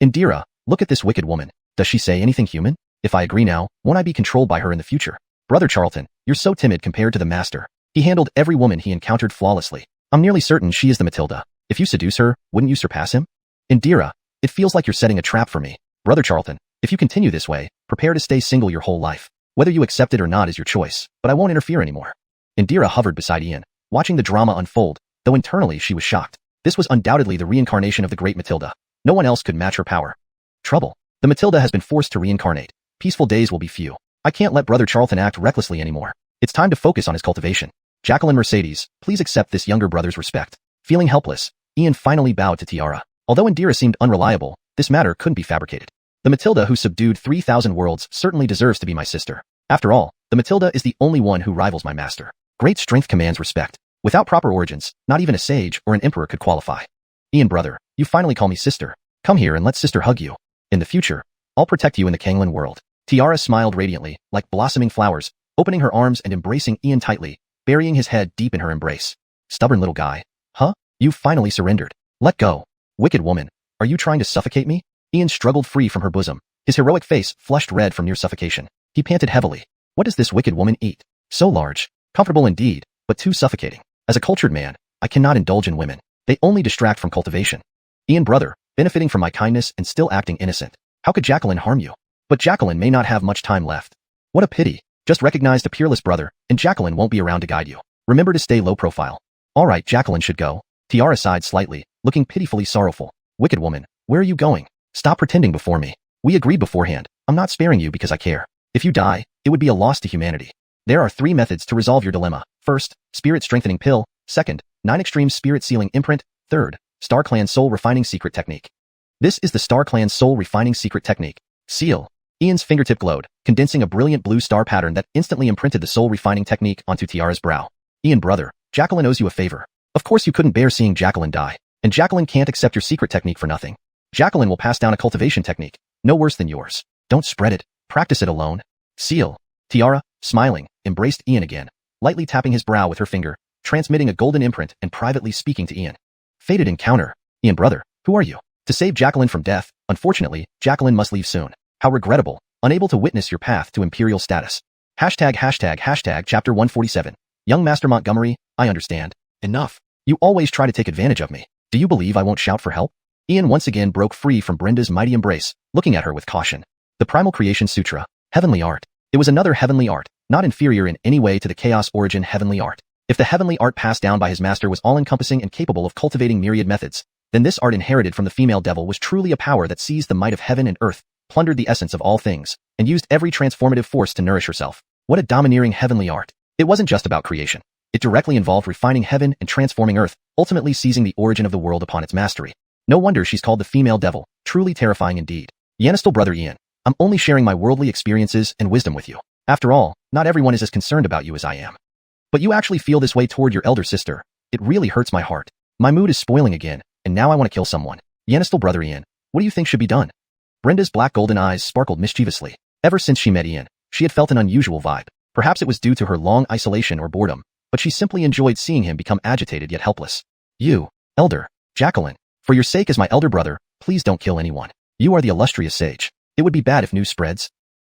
Indira, look at this wicked woman. Does she say anything human? If I agree now, won't I be controlled by her in the future? Brother Charlton, you're so timid compared to the master. He handled every woman he encountered flawlessly. I'm nearly certain she is the Matilda. If you seduce her, wouldn't you surpass him? Indira, it feels like you're setting a trap for me. Brother Charlton, if you continue this way, prepare to stay single your whole life. Whether you accept it or not is your choice, but I won't interfere anymore. Indira hovered beside Ian, watching the drama unfold, though internally she was shocked. This was undoubtedly the reincarnation of the great Matilda. No one else could match her power. Trouble. The Matilda has been forced to reincarnate. Peaceful days will be few. I can't let Brother Charlton act recklessly anymore. It's time to focus on his cultivation. Jacqueline Mercedes, please accept this younger brother's respect. Feeling helpless, Ian finally bowed to Tiara. Although Indira seemed unreliable, this matter couldn't be fabricated. The Matilda who subdued 3,000 worlds certainly deserves to be my sister. After all, the Matilda is the only one who rivals my master. Great strength commands respect. Without proper origins, not even a sage or an emperor could qualify. Ian brother, you finally call me sister. Come here and let sister hug you. In the future, I'll protect you in the Canglan world. Tiara smiled radiantly, like blossoming flowers, opening her arms and embracing Ian tightly, burying his head deep in her embrace. Stubborn little guy. Huh? You've finally surrendered. Let go. Wicked woman, are you trying to suffocate me? Ian struggled free from her bosom, his heroic face flushed red from near suffocation. He panted heavily. What does this wicked woman eat? So large, comfortable indeed, but too suffocating. As a cultured man, I cannot indulge in women. They only distract from cultivation. Ian brother, benefiting from my kindness and still acting innocent. How could Jacqueline harm you? But Jacqueline may not have much time left. What a pity. Just recognized a peerless brother, and Jacqueline won't be around to guide you. Remember to stay low profile. Alright, Jacqueline should go. Tiara sighed slightly, looking pitifully sorrowful. Wicked woman, where are you going? Stop pretending before me. We agreed beforehand. I'm not sparing you because I care. If you die, it would be a loss to humanity. There are 3 methods to resolve your dilemma. First, spirit strengthening pill. Second, 9 extreme spirit sealing imprint. Third, Star Clan soul refining secret technique. This is the Star Clan soul refining secret technique. Seal. Ian's fingertip glowed, condensing a brilliant blue star pattern that instantly imprinted the soul refining technique onto Tiara's brow. Ian brother, Jacqueline owes you a favor. Of course you couldn't bear seeing Jacqueline die, and Jacqueline can't accept your secret technique for nothing. Jacqueline will pass down a cultivation technique, no worse than yours. Don't spread it, practice it alone. Seal. Tiara, smiling, embraced Ian again, lightly tapping his brow with her finger, transmitting a golden imprint and privately speaking to Ian. Fated encounter. Ian brother, who are you? To save Jacqueline from death, unfortunately, Jacqueline must leave soon. How regrettable, unable to witness your path to imperial status. Hashtag chapter 147. Young Master Montgomery, I understand. Enough. You always try to take advantage of me. Do you believe I won't shout for help? Ian once again broke free from Brenda's mighty embrace, looking at her with caution. The Primal Creation Sutra. Heavenly art. It was another heavenly art, not inferior in any way to the Chaos Origin heavenly art. If the heavenly art passed down by his master was all-encompassing and capable of cultivating myriad methods, then this art inherited from the female devil was truly a power that seized the might of heaven and earth, plundered the essence of all things, and used every transformative force to nourish herself. What a domineering heavenly art. It wasn't just about creation. It directly involved refining heaven and transforming earth, ultimately seizing the origin of the world upon its mastery. No wonder she's called the female devil, truly terrifying indeed. Yanistal brother Ian, I'm only sharing my worldly experiences and wisdom with you. After all, not everyone is as concerned about you as I am. But you actually feel this way toward your elder sister. It really hurts my heart. My mood is spoiling again, and now I want to kill someone. Yanistal brother Ian, what do you think should be done? Brenda's black golden eyes sparkled mischievously. Ever since she met Ian, she had felt an unusual vibe. Perhaps it was due to her long isolation or boredom, but she simply enjoyed seeing him become agitated yet helpless. You, elder, Jacqueline, for your sake as my elder brother, please don't kill anyone. You are the illustrious sage. It would be bad if news spreads.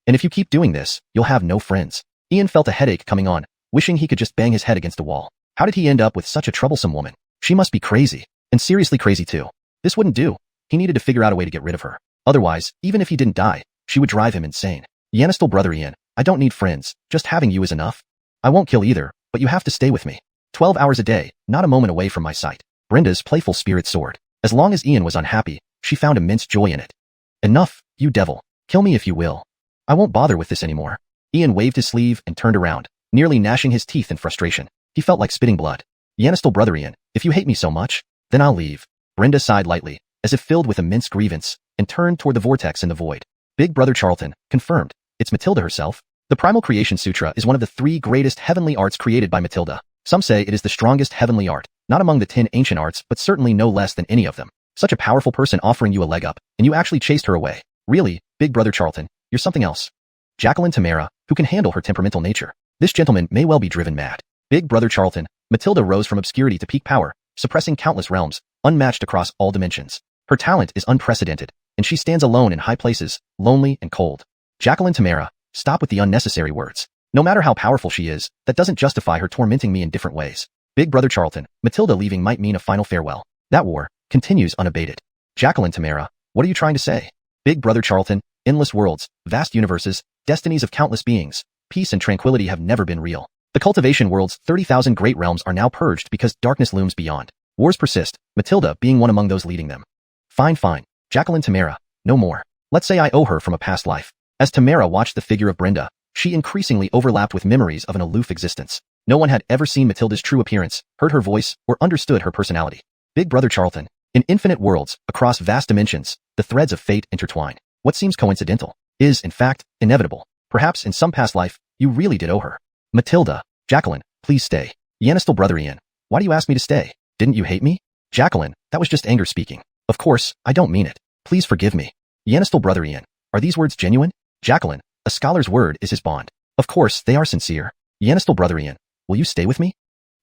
And if you keep doing this, you'll have no friends. Ian felt a headache coming on, wishing he could just bang his head against a wall. How did he end up with such a troublesome woman? She must be crazy, and seriously crazy too. This wouldn't do. He needed to figure out a way to get rid of her. Otherwise, even if he didn't die, she would drive him insane. Yanistal brother Ian, I don't need friends, just having you is enough. I won't kill either, but you have to stay with me. 12 hours a day, not a moment away from my sight. Brenda's playful spirit soared. As long as Ian was unhappy, she found immense joy in it. Enough, you devil. Kill me if you will. I won't bother with this anymore. Ian waved his sleeve and turned around, nearly gnashing his teeth in frustration. He felt like spitting blood. Yanistal brother Ian, if you hate me so much, then I'll leave. Brenda sighed lightly, as if filled with immense grievance, and turned toward the vortex in the void. Big brother Charlton, confirmed. It's Matilda herself. The Primal Creation Sutra is one of the 3 greatest heavenly arts created by Matilda. Some say it is the strongest heavenly art, not among the 10 ancient arts, but certainly no less than any of them. Such a powerful person offering you a leg up, and you actually chased her away. Really, big brother Charlton, you're something else. Jacqueline Tamara, who can handle her temperamental nature. This gentleman may well be driven mad. Big brother Charlton, Matilda rose from obscurity to peak power, suppressing countless realms, unmatched across all dimensions. Her talent is unprecedented, and she stands alone in high places, lonely and cold. Jacqueline Tamara, stop with the unnecessary words. No matter how powerful she is, that doesn't justify her tormenting me in different ways. Big brother Charlton, Matilda leaving might mean a final farewell. That war continues unabated. Jacqueline Tamara, what are you trying to say? Big brother Charlton, endless worlds, vast universes, destinies of countless beings, peace and tranquility have never been real. The cultivation world's 30,000 great realms are now purged because darkness looms beyond. Wars persist, Matilda being one among those leading them. Fine. Jacqueline Tamara, no more. Let's say I owe her from a past life. As Tamara watched the figure of Brenda, she increasingly overlapped with memories of an aloof existence. No one had ever seen Matilda's true appearance, heard her voice, or understood her personality. Big Brother Charlton. In infinite worlds, across vast dimensions, the threads of fate intertwine. What seems coincidental is, in fact, inevitable. Perhaps in some past life, you really did owe her. Matilda. Jacqueline, please stay. Yanistal Brother Ian. Why do you ask me to stay? Didn't you hate me? Jacqueline, that was just anger speaking. Of course, I don't mean it. Please forgive me. Yanistal Brother Ian. Are these words genuine? Jacqueline, a scholar's word is his bond. Of course, they are sincere. Yanistal Brother Ian. Will you stay with me?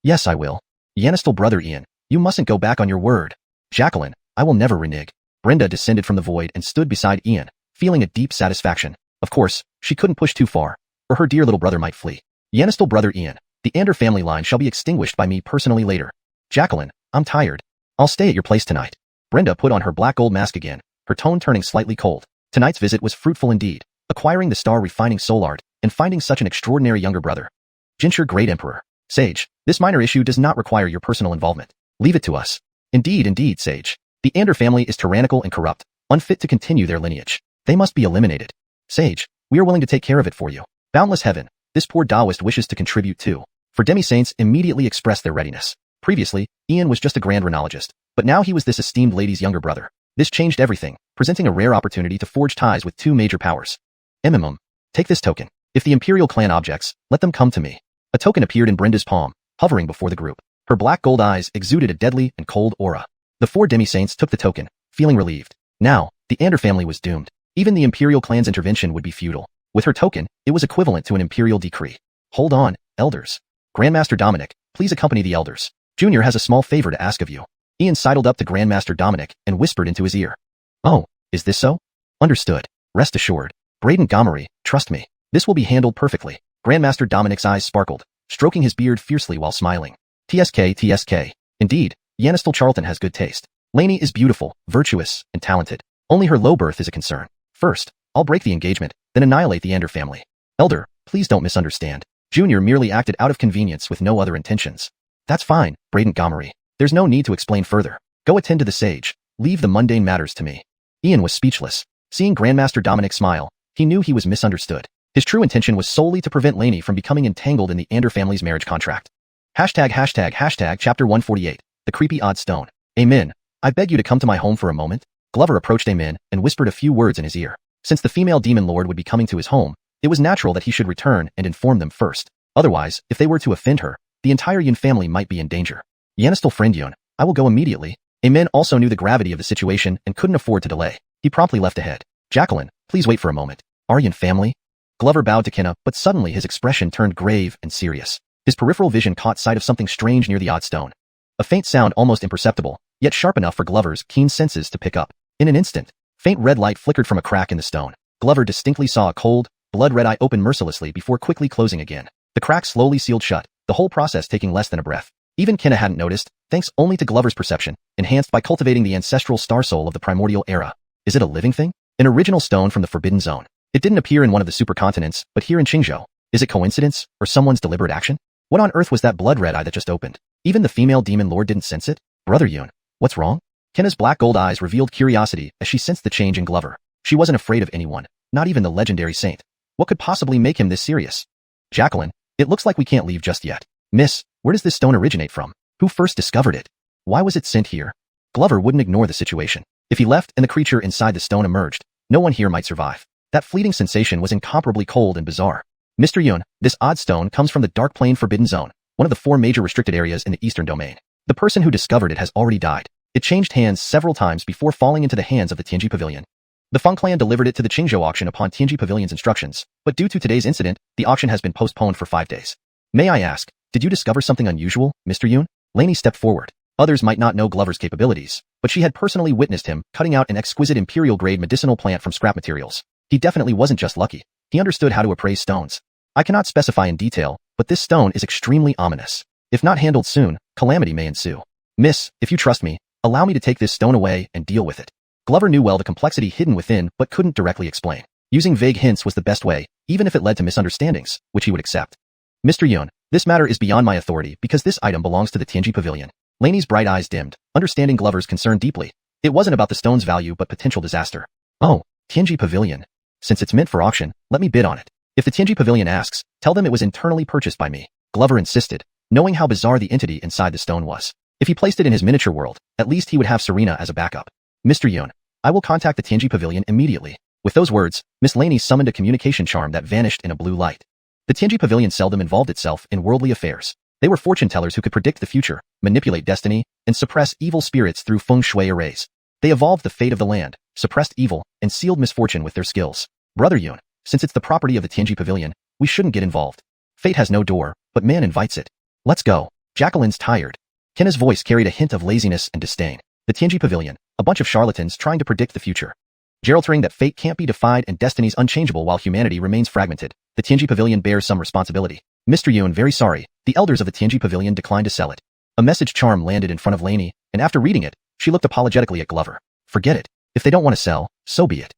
Yes, I will. Yanistal Brother Ian. You mustn't go back on your word. Jacqueline, I will never renege. Brenda descended from the void and stood beside Ian, feeling a deep satisfaction. Of course, she couldn't push too far, or her dear little brother might flee. Yanistal Brother Ian. The Ander family line shall be extinguished by me personally later. Jacqueline, I'm tired. I'll stay at your place tonight. Brenda put on her black gold mask again, her tone turning slightly cold. Tonight's visit was fruitful indeed, acquiring the star-refining soul art, and finding such an extraordinary younger brother. Jinshur Great Emperor. Sage, this minor issue does not require your personal involvement. Leave it to us. Indeed, Sage. The Ander family is tyrannical and corrupt, unfit to continue their lineage. They must be eliminated. Sage, we are willing to take care of it for you. Boundless heaven, this poor Taoist wishes to contribute too. For demi-saints immediately expressed their readiness. Previously, Ian was just a grand rhenologist, but now he was this esteemed lady's younger brother. This changed everything, presenting a rare opportunity to forge ties with two major powers. Take this token. If the Imperial clan objects, let them come to me. A token appeared in Brenda's palm, hovering before the group. Her black gold eyes exuded a deadly and cold aura. The four demi-saints took the token, feeling relieved. Now, the Ander family was doomed. Even the Imperial clan's intervention would be futile. With her token, it was equivalent to an Imperial decree. Hold on, elders. Grandmaster Dominic, please accompany the elders. Junior has a small favor to ask of you. Ian sidled up to Grandmaster Dominic and whispered into his ear. Oh, is this so? Understood. Rest assured. Braden Gomery, trust me. This will be handled perfectly. Grandmaster Dominic's eyes sparkled, stroking his beard fiercely while smiling. TSK. Indeed, Yanistal Charlton has good taste. Lainey is beautiful, virtuous, and talented. Only her low birth is a concern. First, I'll break the engagement, then annihilate the Ander family. Elder, please don't misunderstand. Junior merely acted out of convenience with no other intentions. That's fine, Braden Gomery. There's no need to explain further. Go attend to the sage. Leave the mundane matters to me. Ian was speechless. Seeing Grandmaster Dominic smile, he knew he was misunderstood. His true intention was solely to prevent Lainey from becoming entangled in the Ander family's marriage contract. Hashtag chapter 148. The creepy odd stone. Amen. I beg you to come to my home for a moment. Glover approached Amen and whispered a few words in his ear. Since the female demon lord would be coming to his home, it was natural that he should return and inform them first. Otherwise, if they were to offend her, the entire Yun family might be in danger. Yanistal friend Yun, I will go immediately. Amen also knew the gravity of the situation and couldn't afford to delay. He promptly left ahead. Jacqueline, please wait for a moment. Our Yun family? Glover bowed to Kenna, but suddenly his expression turned grave and serious. His peripheral vision caught sight of something strange near the odd stone. A faint sound almost imperceptible, yet sharp enough for Glover's keen senses to pick up. In an instant, faint red light flickered from a crack in the stone. Glover distinctly saw a cold, blood-red eye open mercilessly before quickly closing again. The crack slowly sealed shut, the whole process taking less than a breath. Even Kenna hadn't noticed, thanks only to Glover's perception, enhanced by cultivating the ancestral star soul of the primordial era. Is it a living thing? An original stone from the Forbidden Zone. It didn't appear in one of the supercontinents, but here in Qingzhou. Is it coincidence, or someone's deliberate action? What on earth was that blood-red eye that just opened? Even the female demon lord didn't sense it? Brother Yun, what's wrong? Kenna's black gold eyes revealed curiosity as she sensed the change in Glover. She wasn't afraid of anyone, not even the legendary saint. What could possibly make him this serious? Jacqueline, it looks like we can't leave just yet. Miss, where does this stone originate from? Who first discovered it? Why was it sent here? Glover wouldn't ignore the situation. If he left and the creature inside the stone emerged, no one here might survive. That fleeting sensation was incomparably cold and bizarre. Mr. Yun, this odd stone comes from the Dark Plane Forbidden Zone, one of the 4 major restricted areas in the Eastern Domain. The person who discovered it has already died. It changed hands several times before falling into the hands of the Tianji Pavilion. The Feng clan delivered it to the Qingzhou auction upon Tianji Pavilion's instructions, but due to today's incident, the auction has been postponed for 5 days. May I ask, did you discover something unusual, Mr. Yun? Lainey stepped forward. Others might not know Glover's capabilities, but she had personally witnessed him cutting out an exquisite imperial-grade medicinal plant from scrap materials. He definitely wasn't just lucky. He understood how to appraise stones. I cannot specify in detail, but this stone is extremely ominous. If not handled soon, calamity may ensue. Miss, if you trust me, allow me to take this stone away and deal with it. Glover knew well the complexity hidden within but couldn't directly explain. Using vague hints was the best way, even if it led to misunderstandings, which he would accept. Mr. Yun, this matter is beyond my authority because this item belongs to the Tianji Pavilion. Lainey's bright eyes dimmed, understanding Glover's concern deeply. It wasn't about the stone's value but potential disaster. Oh, Tianji Pavilion. Since it's meant for auction, let me bid on it. If the Tianji Pavilion asks, tell them it was internally purchased by me, Glover insisted, knowing how bizarre the entity inside the stone was. If he placed it in his miniature world, at least he would have Serena as a backup. Mr. Yun, I will contact the Tianji Pavilion immediately. With those words, Miss Laney summoned a communication charm that vanished in a blue light. The Tianji Pavilion seldom involved itself in worldly affairs. They were fortune tellers who could predict the future, manipulate destiny, and suppress evil spirits through feng shui arrays. They evolved the fate of the land, suppressed evil, and sealed misfortune with their skills. Brother Yun, since it's the property of the Tianji Pavilion, we shouldn't get involved. Fate has no door, but man invites it. Let's go. Jacqueline's tired. Kenna's voice carried a hint of laziness and disdain. The Tianji Pavilion, a bunch of charlatans trying to predict the future. Geralding that fate can't be defied and destiny's unchangeable while humanity remains fragmented. The Tianji Pavilion bears some responsibility. Mr. Yun, very sorry, the elders of the Tianji Pavilion declined to sell it. A message charm landed in front of Laney, and after reading it, she looked apologetically at Glover. Forget it. If they don't want to sell, so be it.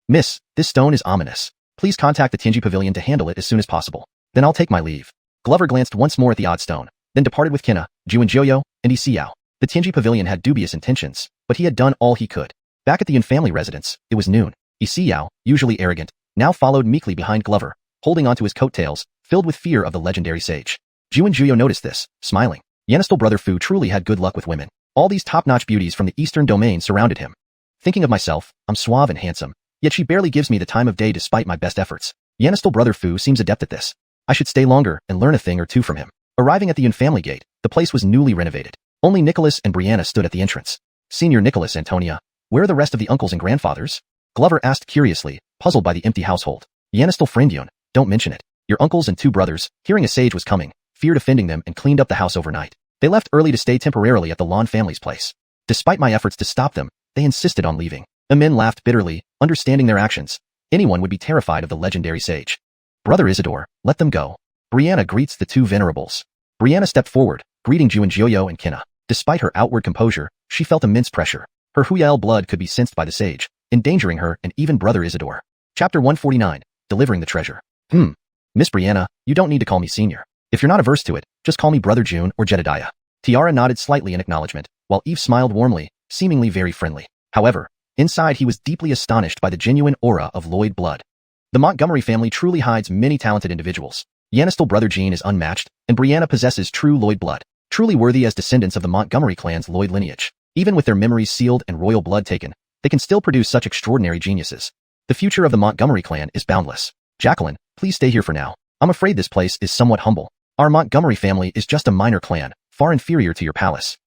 Miss, this stone is ominous. Please contact the Tianji Pavilion to handle it as soon as possible. Then I'll take my leave. Glover glanced once more at the odd stone, then departed with Kenna, Ju and Joyo, and Xiao. The Tianji Pavilion had dubious intentions, but he had done all he could. Back at the Yun family residence, it was noon. Xiao, usually arrogant, now followed meekly behind Glover, holding onto his coattails, filled with fear of the legendary sage. Ju and Juyo noticed this, smiling. Yanistel brother Fu truly had good luck with women. All these top-notch beauties from the eastern domain surrounded him. Thinking of myself, I'm suave and handsome, yet she barely gives me the time of day despite my best efforts. Yanistel brother Fu seems adept at this. I should stay longer and learn a thing or two from him. Arriving at the Yun family gate, the place was newly renovated. Only Nicholas and Brianna stood at the entrance. Senior Nicholas, Antonia, where are the rest of the uncles and grandfathers? Glover asked curiously, puzzled by the empty household. Yanistel friend Yun, don't mention it. Your uncles and two brothers, hearing a sage was coming, feared offending them and cleaned up the house overnight. They left early to stay temporarily at the Lon family's place. Despite my efforts to stop them, they insisted on leaving. Amin laughed bitterly, understanding their actions. Anyone would be terrified of the legendary sage. Brother Isidore, let them go. Brianna greets the two venerables. Brianna stepped forward, greeting Ju and Joyo and Kenna. Despite her outward composure, she felt immense pressure. Her Huyael blood could be sensed by the sage, endangering her and even Brother Isidore. Chapter 149, Delivering the Treasure. Miss Brianna, you don't need to call me senior. If you're not averse to it, just call me Brother June or Jedediah. Tiara nodded slightly in acknowledgement, while Eve smiled warmly, seemingly very friendly. However, inside he was deeply astonished by the genuine aura of Lloyd blood. The Montgomery family truly hides many talented individuals. Yanistel brother Jean is unmatched, and Brianna possesses true Lloyd blood, truly worthy as descendants of the Montgomery clan's Lloyd lineage. Even with their memories sealed and royal blood taken, they can still produce such extraordinary geniuses. The future of the Montgomery clan is boundless. Jacqueline, please stay here for now. I'm afraid this place is somewhat humble. Our Montgomery family is just a minor clan, far inferior to your palace.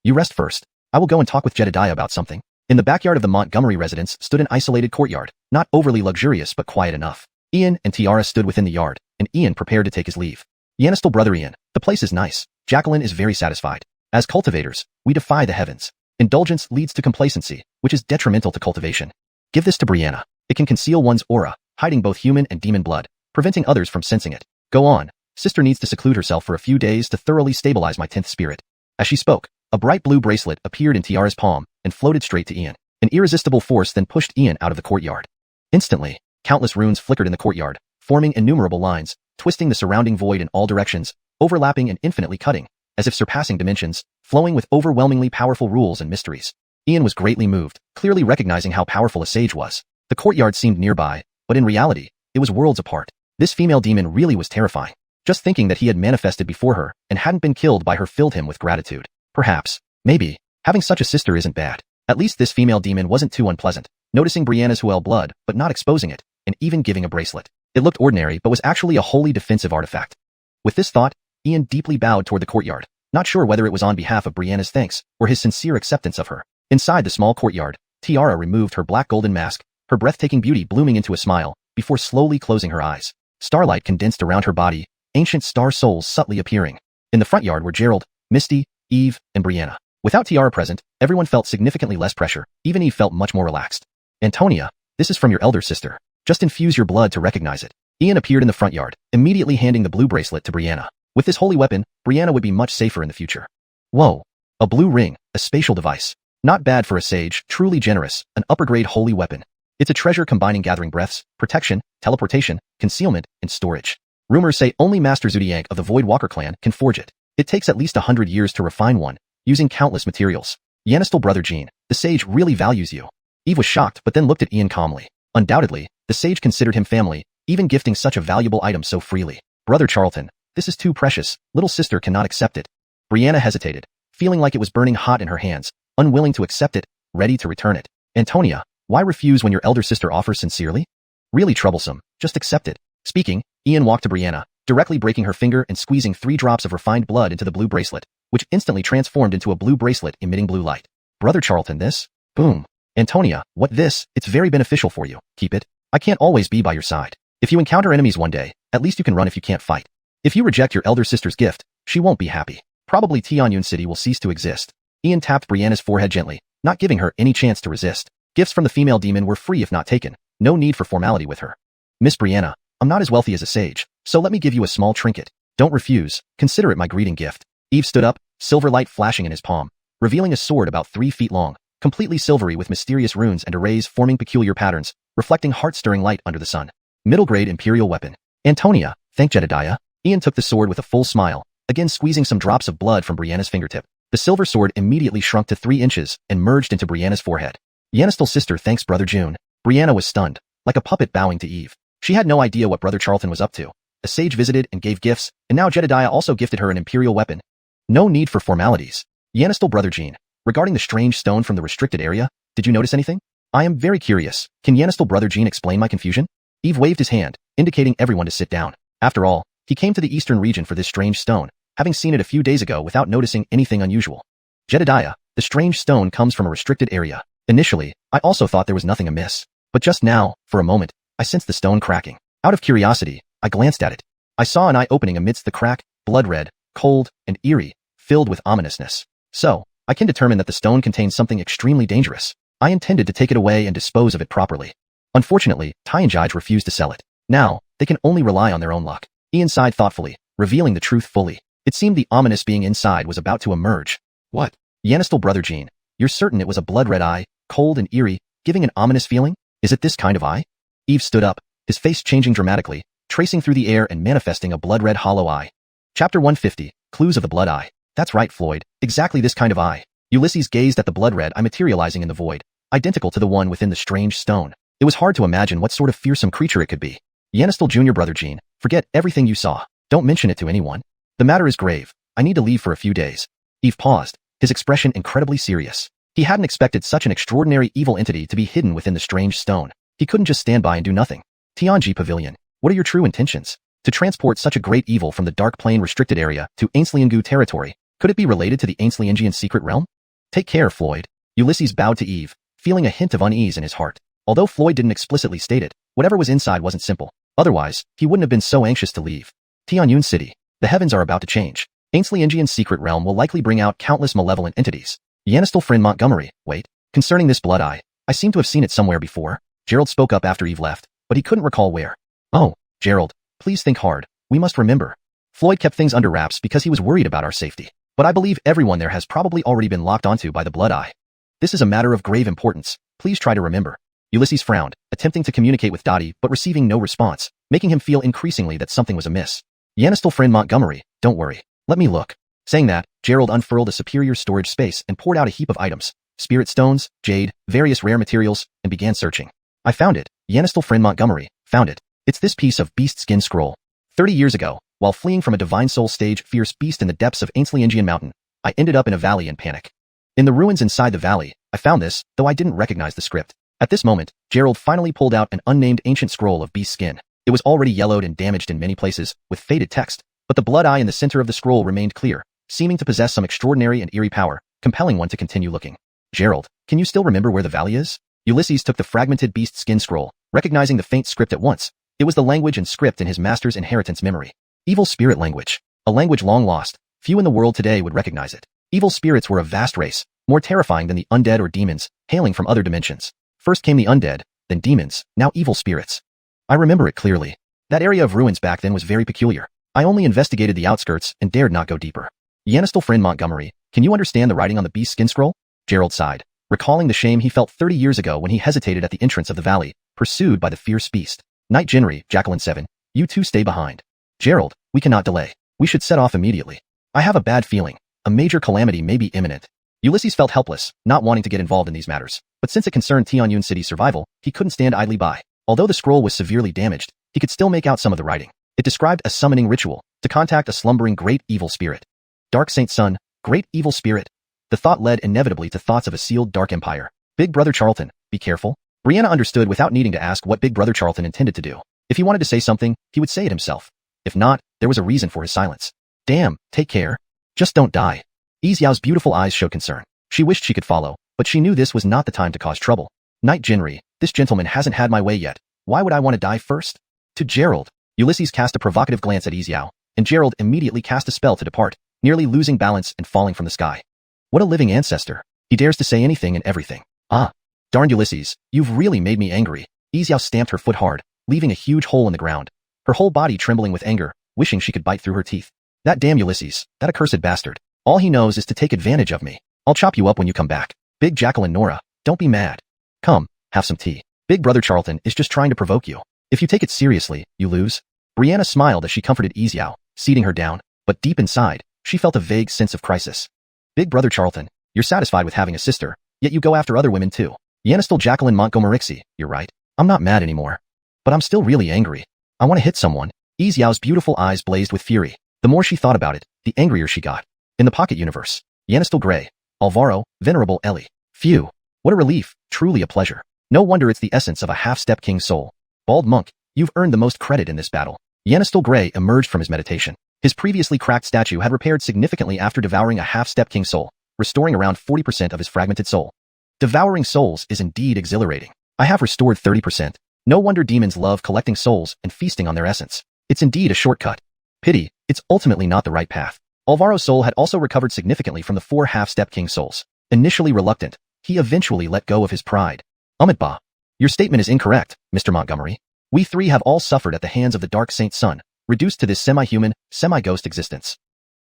You rest first. I will go and talk with Jedediah about something. In the backyard of the Montgomery residence stood an isolated courtyard, not overly luxurious but quiet enough. Ian and Tiara stood within the yard, and Ian prepared to take his leave. Yanistel brother Ian, the place is nice. Jacqueline is very satisfied. As cultivators, we defy the heavens. Indulgence leads to complacency, which is detrimental to cultivation. Give this to Brianna. It can conceal one's aura, hiding both human and demon blood, preventing others from sensing it. Go on. Sister needs to seclude herself for a few days to thoroughly stabilize my 10th spirit. As she spoke, a bright blue bracelet appeared in Tiara's palm and floated straight to Ian. An irresistible force then pushed Ian out of the courtyard. Instantly, countless runes flickered in the courtyard, forming innumerable lines, twisting the surrounding void in all directions, overlapping and infinitely cutting, as if surpassing dimensions, flowing with overwhelmingly powerful rules and mysteries. Ian was greatly moved, clearly recognizing how powerful a sage was. The courtyard seemed nearby, but in reality, it was worlds apart. This female demon really was terrifying. Just thinking that he had manifested before her and hadn't been killed by her filled him with gratitude. Perhaps, maybe, having such a sister isn't bad. At least this female demon wasn't too unpleasant, noticing Brianna's Huel blood but not exposing it, and even giving a bracelet. It looked ordinary but was actually a wholly defensive artifact. With this thought, Ian deeply bowed toward the courtyard, not sure whether it was on behalf of Brianna's thanks or his sincere acceptance of her. Inside the small courtyard, Tiara removed her black golden mask, her breathtaking beauty blooming into a smile, before slowly closing her eyes. Starlight condensed around her body, ancient star souls subtly appearing. In the front yard were Gerald, Misty, Eve, and Brianna. Without Tiara present, everyone felt significantly less pressure. Even Eve felt much more relaxed. Antonia, this is from your elder sister. Just infuse your blood to recognize it. Ian appeared in the front yard, immediately handing the blue bracelet to Brianna. With this holy weapon, Brianna would be much safer in the future. Whoa. A blue ring, a spatial device. Not bad for a sage, truly generous, an upper-grade holy weapon. It's a treasure combining gathering breaths, protection, teleportation, concealment, and storage. Rumors say only Master Zodiac of the Void Walker clan can forge it. It takes at least 100 years to refine one, using countless materials. Yanistel brother Jean, the sage really values you. Eve was shocked but then looked at Ian calmly. Undoubtedly, the sage considered him family, even gifting such a valuable item so freely. Brother Charlton, this is too precious. Little sister cannot accept it. Brianna hesitated, feeling like it was burning hot in her hands, unwilling to accept it, ready to return it. Antonia, why refuse when your elder sister offers sincerely? Really troublesome, just accept it. Speaking, Ian walked to Brianna, directly breaking her finger and squeezing 3 drops of refined blood into the blue bracelet, which instantly transformed into a blue bracelet emitting blue light. Brother Charlton, this? Boom. Antonia, what this? It's very beneficial for you. Keep it. I can't always be by your side. If you encounter enemies one day, at least you can run if you can't fight. If you reject your elder sister's gift, she won't be happy. Probably Tianyun City will cease to exist. Ian tapped Brianna's forehead gently, not giving her any chance to resist. Gifts from the female demon were free if not taken. No need for formality with her. Miss Brianna, I'm not as wealthy as a sage, so let me give you a small trinket. Don't refuse. Consider it my greeting gift. Eve stood up, silver light flashing in his palm, revealing a sword about 3 feet long, completely silvery with mysterious runes and arrays forming peculiar patterns, reflecting heart-stirring light under the sun. Middle-grade imperial weapon. Antonia, thank Jedediah. Ian took the sword with a full smile, again squeezing some drops of blood from Brianna's fingertip. The silver sword immediately shrunk to 3 inches and merged into Brianna's forehead. Yanistal sister thanks Brother June. Brianna was stunned, like a puppet bowing to Eve. She had no idea what Brother Charlton was up to. A sage visited and gave gifts, and now Jedediah also gifted her an imperial weapon. No need for formalities. Yanistal Brother Jean, regarding the strange stone from the restricted area, did you notice anything? I am very curious. Can Yanistal Brother Jean explain my confusion? Eve waved his hand, indicating everyone to sit down. After all, he came to the eastern region for this strange stone, having seen it a few days ago without noticing anything unusual. Jedediah, the strange stone comes from a restricted area. Initially, I also thought there was nothing amiss. But just now, for a moment, I sensed the stone cracking. Out of curiosity, I glanced at it. I saw an eye opening amidst the crack, blood red, cold, and eerie, filled with ominousness. So, I can determine that the stone contains something extremely dangerous. I intended to take it away and dispose of it properly. Unfortunately, Tianjai refused to sell it. Now, they can only rely on their own luck. Ian sighed thoughtfully, revealing the truth fully. It seemed the ominous being inside was about to emerge. What? Yanistal Brother Jean, you're certain it was a blood-red eye, cold and eerie, giving an ominous feeling? Is it this kind of eye? Eve stood up, his face changing dramatically, tracing through the air and manifesting a blood-red hollow eye. Chapter 150, Clues of the Blood Eye. That's right, Floyd, exactly this kind of eye. Ulysses gazed at the blood-red eye materializing in the void, identical to the one within the strange stone. It was hard to imagine what sort of fearsome creature it could be. Yanistal Jr. Brother Jean, forget everything you saw. Don't mention it to anyone. The matter is grave. I need to leave for a few days. Eve paused, his expression incredibly serious. He hadn't expected such an extraordinary evil entity to be hidden within the strange stone. He couldn't just stand by and do nothing. Tianji Pavilion, what are your true intentions? To transport such a great evil from the Dark Plane restricted area to Ainsliangu territory, could it be related to the Ainsliangian secret realm? Take care, Floyd. Ulysses bowed to Eve, feeling a hint of unease in his heart. Although Floyd didn't explicitly state it, whatever was inside wasn't simple. Otherwise, he wouldn't have been so anxious to leave. Tianyun City. The heavens are about to change. Ainsliangian's secret realm will likely bring out countless malevolent entities. Yanistal friend Montgomery, wait. Concerning this blood eye, I seem to have seen it somewhere before. Gerald spoke up after Eve left, but he couldn't recall where. Oh, Gerald, please think hard. We must remember. Floyd kept things under wraps because he was worried about our safety. But I believe everyone there has probably already been locked onto by the blood eye. This is a matter of grave importance. Please try to remember. Ulysses frowned, attempting to communicate with Dottie but receiving no response, making him feel increasingly that something was amiss. Yanistal friend Montgomery, don't worry. Let me look. Saying that, Gerald unfurled a superior storage space and poured out a heap of items, spirit stones, jade, various rare materials, and began searching. I found it. Yanistal friend Montgomery, found it. It's this piece of beast skin scroll. 30 years ago, while fleeing from a divine soul stage fierce beast in the depths of Ainsliangian Mountain, I ended up in a valley in panic. In the ruins inside the valley, I found this, though I didn't recognize the script. At this moment, Gerald finally pulled out an unnamed ancient scroll of beast skin. It was already yellowed and damaged in many places, with faded text, but the blood eye in the center of the scroll remained clear, seeming to possess some extraordinary and eerie power, compelling one to continue looking. Gerald, can you still remember where the valley is? Ulysses took the fragmented beast skin scroll, recognizing the faint script at once. It was the language and script in his master's inheritance memory. Evil spirit language. A language long lost. Few in the world today would recognize it. Evil spirits were a vast race, more terrifying than the undead or demons, hailing from other dimensions. First came the undead, then demons, now evil spirits. I remember it clearly. That area of ruins back then was very peculiar. I only investigated the outskirts and dared not go deeper. Yanistal friend Montgomery, can you understand the writing on the beast skin scroll? Gerald sighed, recalling the shame he felt 30 years ago when he hesitated at the entrance of the valley, pursued by the fierce beast. Knight Jinri, Jacqueline 7, you two stay behind. Gerald, we cannot delay. We should set off immediately. I have a bad feeling. A major calamity may be imminent. Ulysses felt helpless, not wanting to get involved in these matters, but since it concerned Tianyun City's survival, he couldn't stand idly by. Although the scroll was severely damaged, he could still make out some of the writing. It described a summoning ritual to contact a slumbering great evil spirit. Dark Saint Sun, great evil spirit. The thought led inevitably to thoughts of a sealed dark empire. Big Brother Charlton, be careful. Brianna understood without needing to ask what Big Brother Charlton intended to do. If he wanted to say something, he would say it himself. If not, there was a reason for his silence. Damn, take care. Just don't die. Yixiao's beautiful eyes showed concern. She wished she could follow, but she knew this was not the time to cause trouble. Knight Jinri, this gentleman hasn't had my way yet. Why would I want to die first? To Gerald. Ulysses cast a provocative glance at Yixiao, and Gerald immediately cast a spell to depart, nearly losing balance and falling from the sky. What a living ancestor. He dares to say anything and everything. Ah. Darn Ulysses, you've really made me angry. Yixiao stamped her foot hard, leaving a huge hole in the ground. Her whole body trembling with anger, wishing she could bite through her teeth. That damn Ulysses, that accursed bastard. All he knows is to take advantage of me. I'll chop you up when you come back. Big Jacqueline Nora, don't be mad. Come, have some tea. Big Brother Charlton is just trying to provoke you. If you take it seriously, you lose. Brianna smiled as she comforted Yixiao, seating her down, but deep inside, she felt a vague sense of crisis. Big Brother Charlton, you're satisfied with having a sister, yet you go after other women too. Yannistel Jacqueline Montgomeryxi, you're right. I'm not mad anymore. But I'm still really angry. I want to hit someone. Yixiao's beautiful eyes blazed with fury. The more she thought about it, the angrier she got. In the Pocket Universe, Yannistel Grey, Alvaro, Venerable Ellie. Phew. What a relief, truly a pleasure. No wonder it's the essence of a half-step king's soul. Bald Monk, you've earned the most credit in this battle. Yannistel Grey emerged from his meditation. His previously cracked statue had repaired significantly after devouring a half-step king soul, restoring around 40% of his fragmented soul. Devouring souls is indeed exhilarating. I have restored 30%. No wonder demons love collecting souls and feasting on their essence. It's indeed a shortcut. Pity, it's ultimately not the right path. Alvaro's soul had also recovered significantly from the 4 half-step king souls. Initially reluctant, he eventually let go of his pride. Amitba, your statement is incorrect, Mr. Montgomery. We 3 have all suffered at the hands of the Dark Saint Sun, reduced to this semi-human, semi-ghost existence.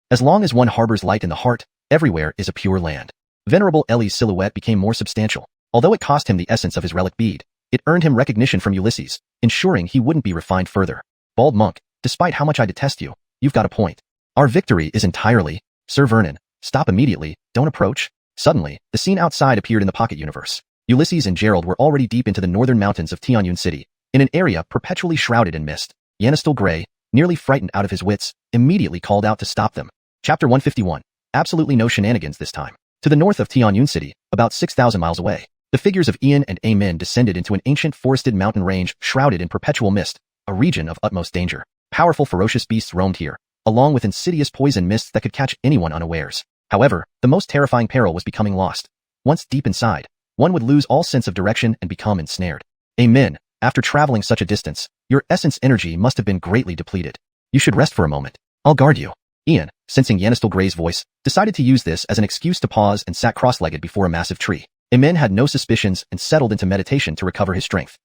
As long as one harbors light in the heart, everywhere is a pure land. Venerable Ellie's silhouette became more substantial. Although it cost him the essence of his relic bead, it earned him recognition from Ulysses, ensuring he wouldn't be refined further. Bald Monk, despite how much I detest you, you've got a point. Our victory is entirely, Sir Vernon, stop immediately, don't approach. Suddenly, the scene outside appeared in the Pocket Universe. Ulysses and Gerald were already deep into the northern mountains of Tianyun City, in an area perpetually shrouded in mist. Yannistel Grey, nearly frightened out of his wits, immediately called out to stop them. Chapter 151. Absolutely no shenanigans this time. To the north of Tianyun City, about 6,000 miles away, the figures of Ian and Amin descended into an ancient forested mountain range shrouded in perpetual mist, a region of utmost danger. Powerful ferocious beasts roamed here, along with insidious poison mists that could catch anyone unawares. However, the most terrifying peril was becoming lost. Once deep inside, one would lose all sense of direction and become ensnared. Amin, after traveling such a distance, your essence energy must have been greatly depleted. You should rest for a moment. I'll guard you. Ian, sensing Yannistel Grey's voice, decided to use this as an excuse to pause and sat cross-legged before a massive tree. Amin had no suspicions and settled into meditation to recover his strength.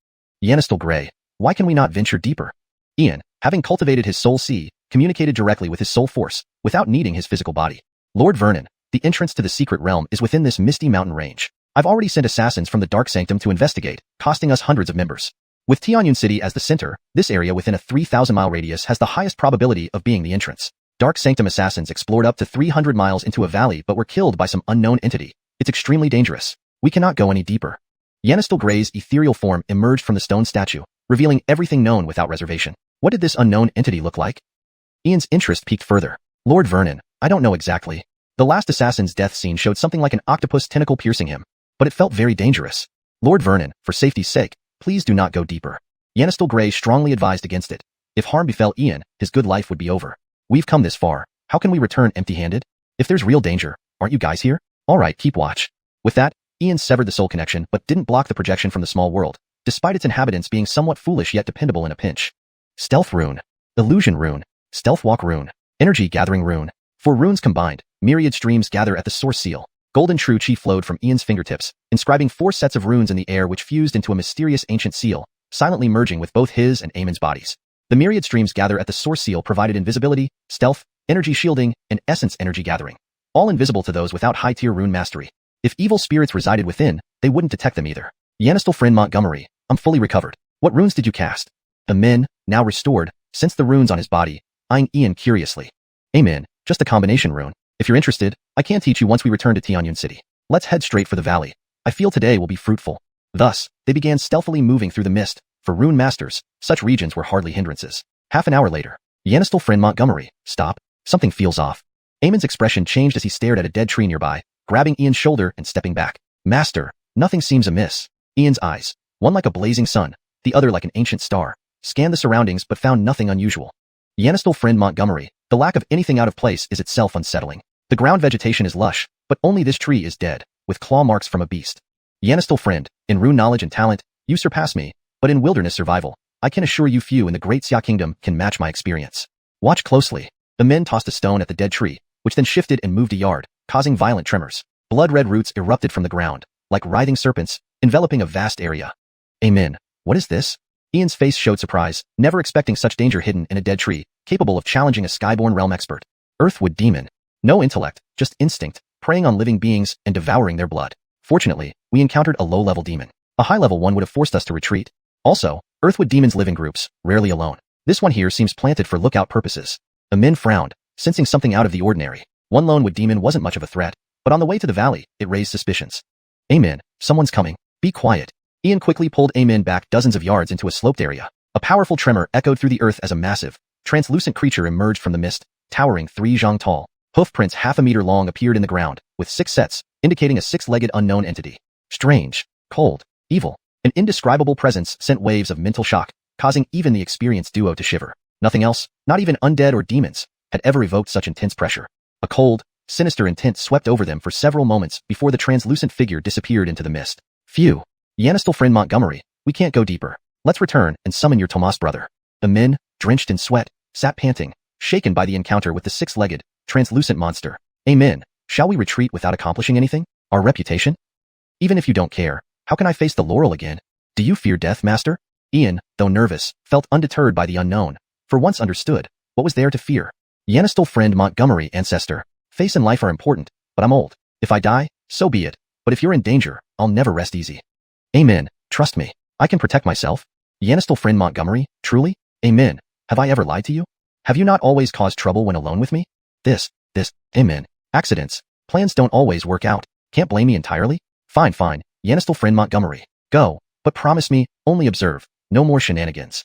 Yannistel Grey, why can we not venture deeper? Ian, having cultivated his soul sea, communicated directly with his soul force, without needing his physical body. Lord Vernon, the entrance to the secret realm is within this misty mountain range. I've already sent assassins from the Dark Sanctum to investigate, costing us hundreds of members. With Tianyun City as the center, this area within a 3,000-mile radius has the highest probability of being the entrance. Dark Sanctum assassins explored up to 300 miles into a valley but were killed by some unknown entity. It's extremely dangerous. We cannot go any deeper. Yannistel Grey's ethereal form emerged from the stone statue, revealing everything known without reservation. What did this unknown entity look like? Ian's interest piqued further. Lord Vernon, I don't know exactly. The last assassin's death scene showed something like an octopus tentacle piercing him, but it felt very dangerous. Lord Vernon, for safety's sake, please do not go deeper. Yannistel Grey strongly advised against it. If harm befell Ian, his good life would be over. We've come this far. How can we return empty-handed? If there's real danger, aren't you guys here? All right, keep watch. With that, Ian severed the soul connection but didn't block the projection from the small world, despite its inhabitants being somewhat foolish yet dependable in a pinch. Stealth Rune. Illusion Rune. Stealth Walk Rune. Energy Gathering Rune. 4 runes combined, myriad streams gather at the source seal. Golden true chi flowed from Ian's fingertips, inscribing 4 sets of runes in the air which fused into a mysterious ancient seal, silently merging with both his and Amin's bodies. The myriad streams gather at the source seal provided invisibility, stealth, energy shielding, and essence energy gathering. All invisible to those without high-tier rune mastery. If evil spirits resided within, they wouldn't detect them either. Yannistel Friend Montgomery, I'm fully recovered. What runes did you cast? Amin, now restored, sensed the runes on his body, eyeing Ian curiously. Amin, just a combination rune. If you're interested, I can teach you once we return to Tianyun City. Let's head straight for the valley. I feel today will be fruitful. Thus, they began stealthily moving through the mist, For rune masters, such regions were hardly hindrances. Half an hour later, Yanistal friend Montgomery, stop. Something feels off. Eamon's expression changed as he stared at a dead tree nearby, grabbing Ian's shoulder and stepping back. Master, nothing seems amiss. Ian's eyes, one like a blazing sun, the other like an ancient star, scanned the surroundings but found nothing unusual. Yanistal friend Montgomery, the lack of anything out of place is itself unsettling. The ground vegetation is lush, but only this tree is dead, with claw marks from a beast. Yanistal friend, in rune knowledge and talent, you surpass me, but in wilderness survival, I can assure you few in the Great Xia Kingdom can match my experience. Watch closely. The men tossed a stone at the dead tree, which then shifted and moved a yard, causing violent tremors. Blood-red roots erupted from the ground, like writhing serpents, enveloping a vast area. Amen. What is this? Ian's face showed surprise, never expecting such danger hidden in a dead tree, capable of challenging a skyborn realm expert. Earthwood demon. No intellect, just instinct, preying on living beings and devouring their blood. Fortunately, we encountered a low-level demon. A high-level one would have forced us to retreat. Also, Earthwood demons live in groups, rarely alone. This one here seems planted for lookout purposes. The men frowned, sensing something out of the ordinary. One lone wood demon wasn't much of a threat, but on the way to the valley, it raised suspicions. Amen, someone's coming. Be quiet. Ian quickly pulled Amen back dozens of yards into a sloped area. A powerful tremor echoed through the earth as a massive, translucent creature emerged from the mist, towering 3 zhang tall. Hoofprints half a meter long appeared in the ground, with 6 sets, indicating a 6-legged unknown entity. Strange, cold, evil. An indescribable presence sent waves of mental shock, causing even the experienced duo to shiver. Nothing else, not even undead or demons, had ever evoked such intense pressure. A cold, sinister intent swept over them for several moments before the translucent figure disappeared into the mist. Phew. Yanistal friend Montgomery, we can't go deeper. Let's return and summon your Tomas brother. The men, drenched in sweat, sat panting, shaken by the encounter with the 6-legged, translucent monster. Amen. Shall we retreat without accomplishing anything? Our reputation? Even if you don't care, how can I face the laurel again? Do you fear death, master? Ian, though nervous, felt undeterred by the unknown. For once understood, what was there to fear? Yanistal friend Montgomery, ancestor. Face and life are important, but I'm old. If I die, so be it. But if you're in danger, I'll never rest easy. Amen. Trust me. I can protect myself. Yanistal friend Montgomery, truly? Amen. Have I ever lied to you? Have you not always caused trouble when alone with me? Amen. Accidents. Plans don't always work out. Can't blame me entirely? Fine. Yanistal friend Montgomery. Go. But promise me, only observe. No more shenanigans.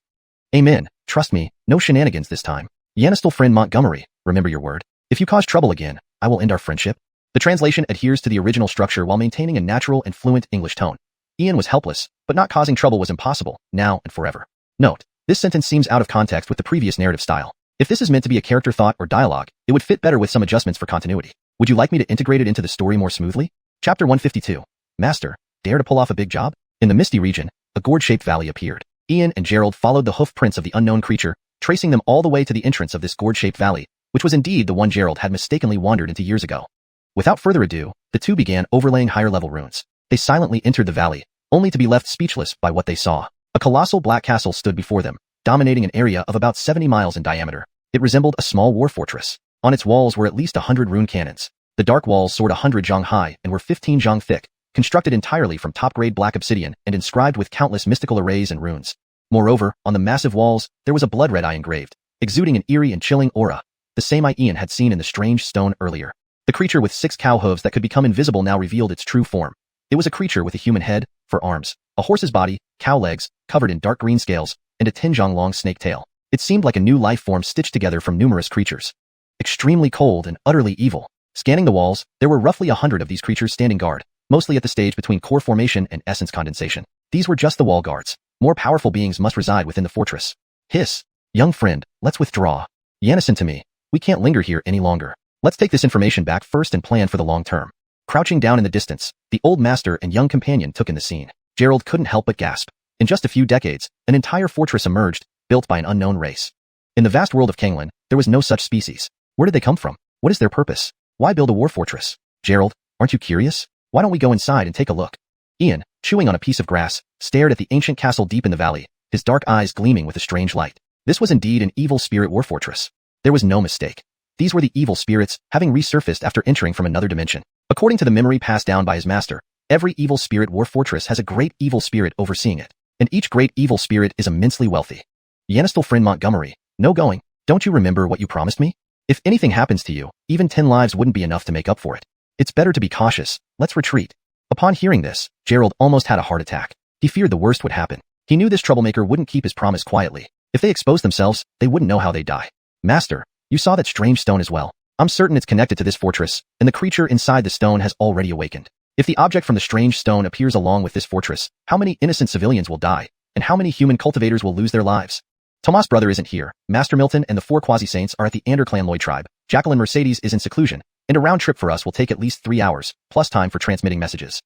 Amen. Trust me, no shenanigans this time. Yanistal friend Montgomery, remember your word. If you cause trouble again, I will end our friendship. The translation adheres to the original structure while maintaining a natural and fluent English tone. Ian was helpless, but not causing trouble was impossible, now and forever. Note, this sentence seems out of context with the previous narrative style. If this is meant to be a character thought or dialogue, it would fit better with some adjustments for continuity. Would you like me to integrate it into the story more smoothly? Chapter 152. Master, dare to pull off a big job? In the misty region, a gourd-shaped valley appeared. Ian and Gerald followed the hoof prints of the unknown creature, tracing them all the way to the entrance of this gourd-shaped valley, which was indeed the one Gerald had mistakenly wandered into years ago. Without further ado, the two began overlaying higher-level runes. They silently entered the valley, only to be left speechless by what they saw. A colossal black castle stood before them, dominating an area of about 70 miles in diameter. It resembled a small war fortress. On its walls were at least 100 rune cannons. The dark walls soared 100 zhang high and were 15 zhang thick, constructed entirely from top-grade black obsidian and inscribed with countless mystical arrays and runes. Moreover, on the massive walls, there was a blood-red eye engraved, exuding an eerie and chilling aura, the same eye Ian had seen in the strange stone earlier. The creature with 6 cow hooves that could become invisible now revealed its true form. It was a creature with a human head, for arms, a horse's body, cow legs, covered in dark green scales, and a 10 zhang long snake tail. It seemed like a new life form stitched together from numerous creatures. Extremely cold and utterly evil. Scanning the walls, there were roughly 100 of these creatures standing guard, mostly at the stage between core formation and essence condensation. These were just the wall guards. More powerful beings must reside within the fortress. Hiss. Young friend, let's withdraw. Listen to me. We can't linger here any longer. Let's take this information back first and plan for the long term. Crouching down in the distance, the old master and young companion took in the scene. Gerald couldn't help but gasp. In just a few decades, an entire fortress emerged, built by an unknown race. In the vast world of Canglan, there was no such species. Where did they come from? What is their purpose? Why build a war fortress? Gerald, aren't you curious? Why don't we go inside and take a look? Ian, chewing on a piece of grass, stared at the ancient castle deep in the valley, his dark eyes gleaming with a strange light. This was indeed an evil spirit war fortress. There was no mistake. These were the evil spirits, having resurfaced after entering from another dimension. According to the memory passed down by his master, every evil spirit war fortress has a great evil spirit overseeing it, and each great evil spirit is immensely wealthy. Yanistal friend Montgomery, no going. Don't you remember what you promised me? If anything happens to you, even 10 lives wouldn't be enough to make up for it. It's better to be cautious. Let's retreat. Upon hearing this, Gerald almost had a heart attack. He feared the worst would happen. He knew this troublemaker wouldn't keep his promise quietly. If they exposed themselves, they wouldn't know how they'd die. Master, you saw that strange stone as well. I'm certain it's connected to this fortress, and the creature inside the stone has already awakened. If the object from the strange stone appears along with this fortress, how many innocent civilians will die, and how many human cultivators will lose their lives? Tomas' brother isn't here. Master Milton and the 4 quasi-saints are at the Canglan World tribe. Jacqueline Mercedes is in seclusion, and a round trip for us will take at least 3 hours, plus time for transmitting messages.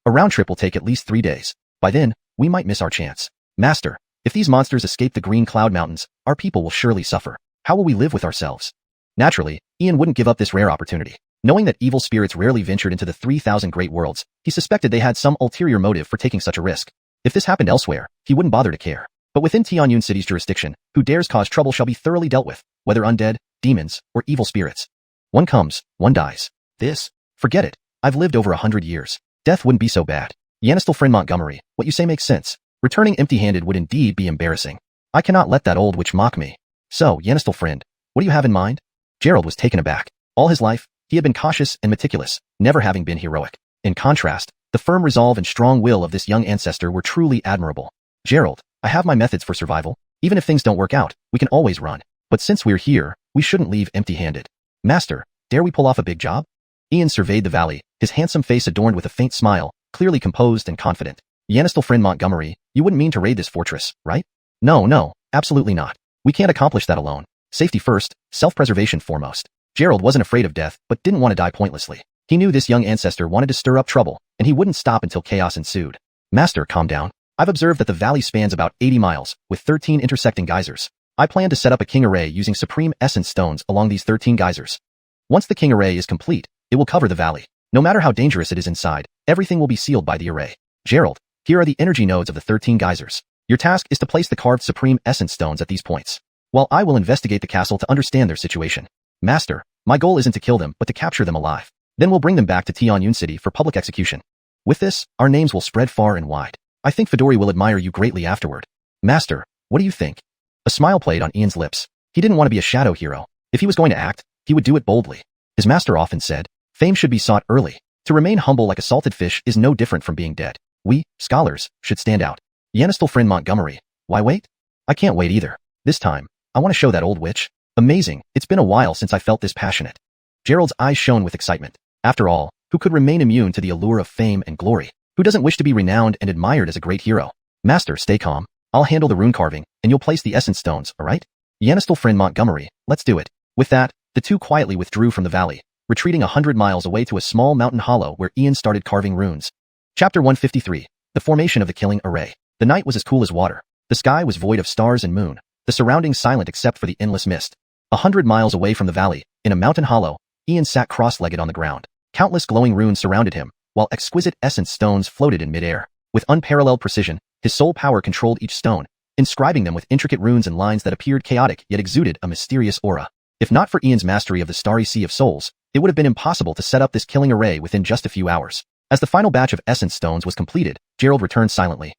A round trip will take at least 3 days. By then, we might miss our chance. Master, if these monsters escape the Green Cloud Mountains, our people will surely suffer. How will we live with ourselves? Naturally, Ian wouldn't give up this rare opportunity. Knowing that evil spirits rarely ventured into the 3,000 great worlds, he suspected they had some ulterior motive for taking such a risk. If this happened elsewhere, he wouldn't bother to care. But within Tianyun City's jurisdiction, who dares cause trouble shall be thoroughly dealt with, whether undead, demons, or evil spirits. One comes, one dies. This? Forget it. I've lived over 100 years. Death wouldn't be so bad. Yanistel friend Montgomery, what you say makes sense. Returning empty-handed would indeed be embarrassing. I cannot let that old witch mock me. So, Yanistel friend, what do you have in mind? Gerald was taken aback. All his life, he had been cautious and meticulous, never having been heroic. In contrast, the firm resolve and strong will of this young ancestor were truly admirable. Gerald, I have my methods for survival. Even if things don't work out, we can always run. But since we're here, we shouldn't leave empty-handed. Master, dare we pull off a big job? Ian surveyed the valley, his handsome face adorned with a faint smile, clearly composed and confident. Yanistel friend Montgomery, you wouldn't mean to raid this fortress, right? No, absolutely not. We can't accomplish that alone. Safety first, self-preservation foremost. Gerald wasn't afraid of death, but didn't want to die pointlessly. He knew this young ancestor wanted to stir up trouble, and he wouldn't stop until chaos ensued. Master, calm down. I've observed that the valley spans about 80 miles, with 13 intersecting geysers. I plan to set up a king array using supreme essence stones along these 13 geysers. Once the king array is complete, it will cover the valley. No matter how dangerous it is inside, everything will be sealed by the array. Gerald, here are the energy nodes of the 13 geysers. Your task is to place the carved supreme essence stones at these points, while I will investigate the castle to understand their situation. Master, my goal isn't to kill them, but to capture them alive. Then we'll bring them back to Tianyun City for public execution. With this, our names will spread far and wide. I think Fedori will admire you greatly afterward. Master, what do you think? A smile played on Ian's lips. He didn't want to be a shadow hero. If he was going to act, he would do it boldly. His master often said, fame should be sought early. To remain humble like a salted fish is no different from being dead. We, scholars, should stand out. Yanistel friend Montgomery, why wait? I can't wait either. This time, I want to show that old witch. Amazing, it's been a while since I felt this passionate. Gerald's eyes shone with excitement. After all, who could remain immune to the allure of fame and glory? Who doesn't wish to be renowned and admired as a great hero? Master, stay calm. I'll handle the rune carving, and you'll place the essence stones, alright? Yanistel friend Montgomery, let's do it. With that, the two quietly withdrew from the valley, retreating 100 miles away to a small mountain hollow where Ian started carving runes. Chapter 153. The formation of the killing array. The night was as cool as water. The sky was void of stars and moon, the surroundings silent except for the endless mist. 100 miles away from the valley, in a mountain hollow, Ian sat cross-legged on the ground. Countless glowing runes surrounded him, while exquisite essence stones floated in midair. With unparalleled precision, his soul power controlled each stone, inscribing them with intricate runes and lines that appeared chaotic yet exuded a mysterious aura. If not for Ian's mastery of the starry sea of souls, it would have been impossible to set up this killing array within just a few hours. As the final batch of essence stones was completed, Gerald returned silently.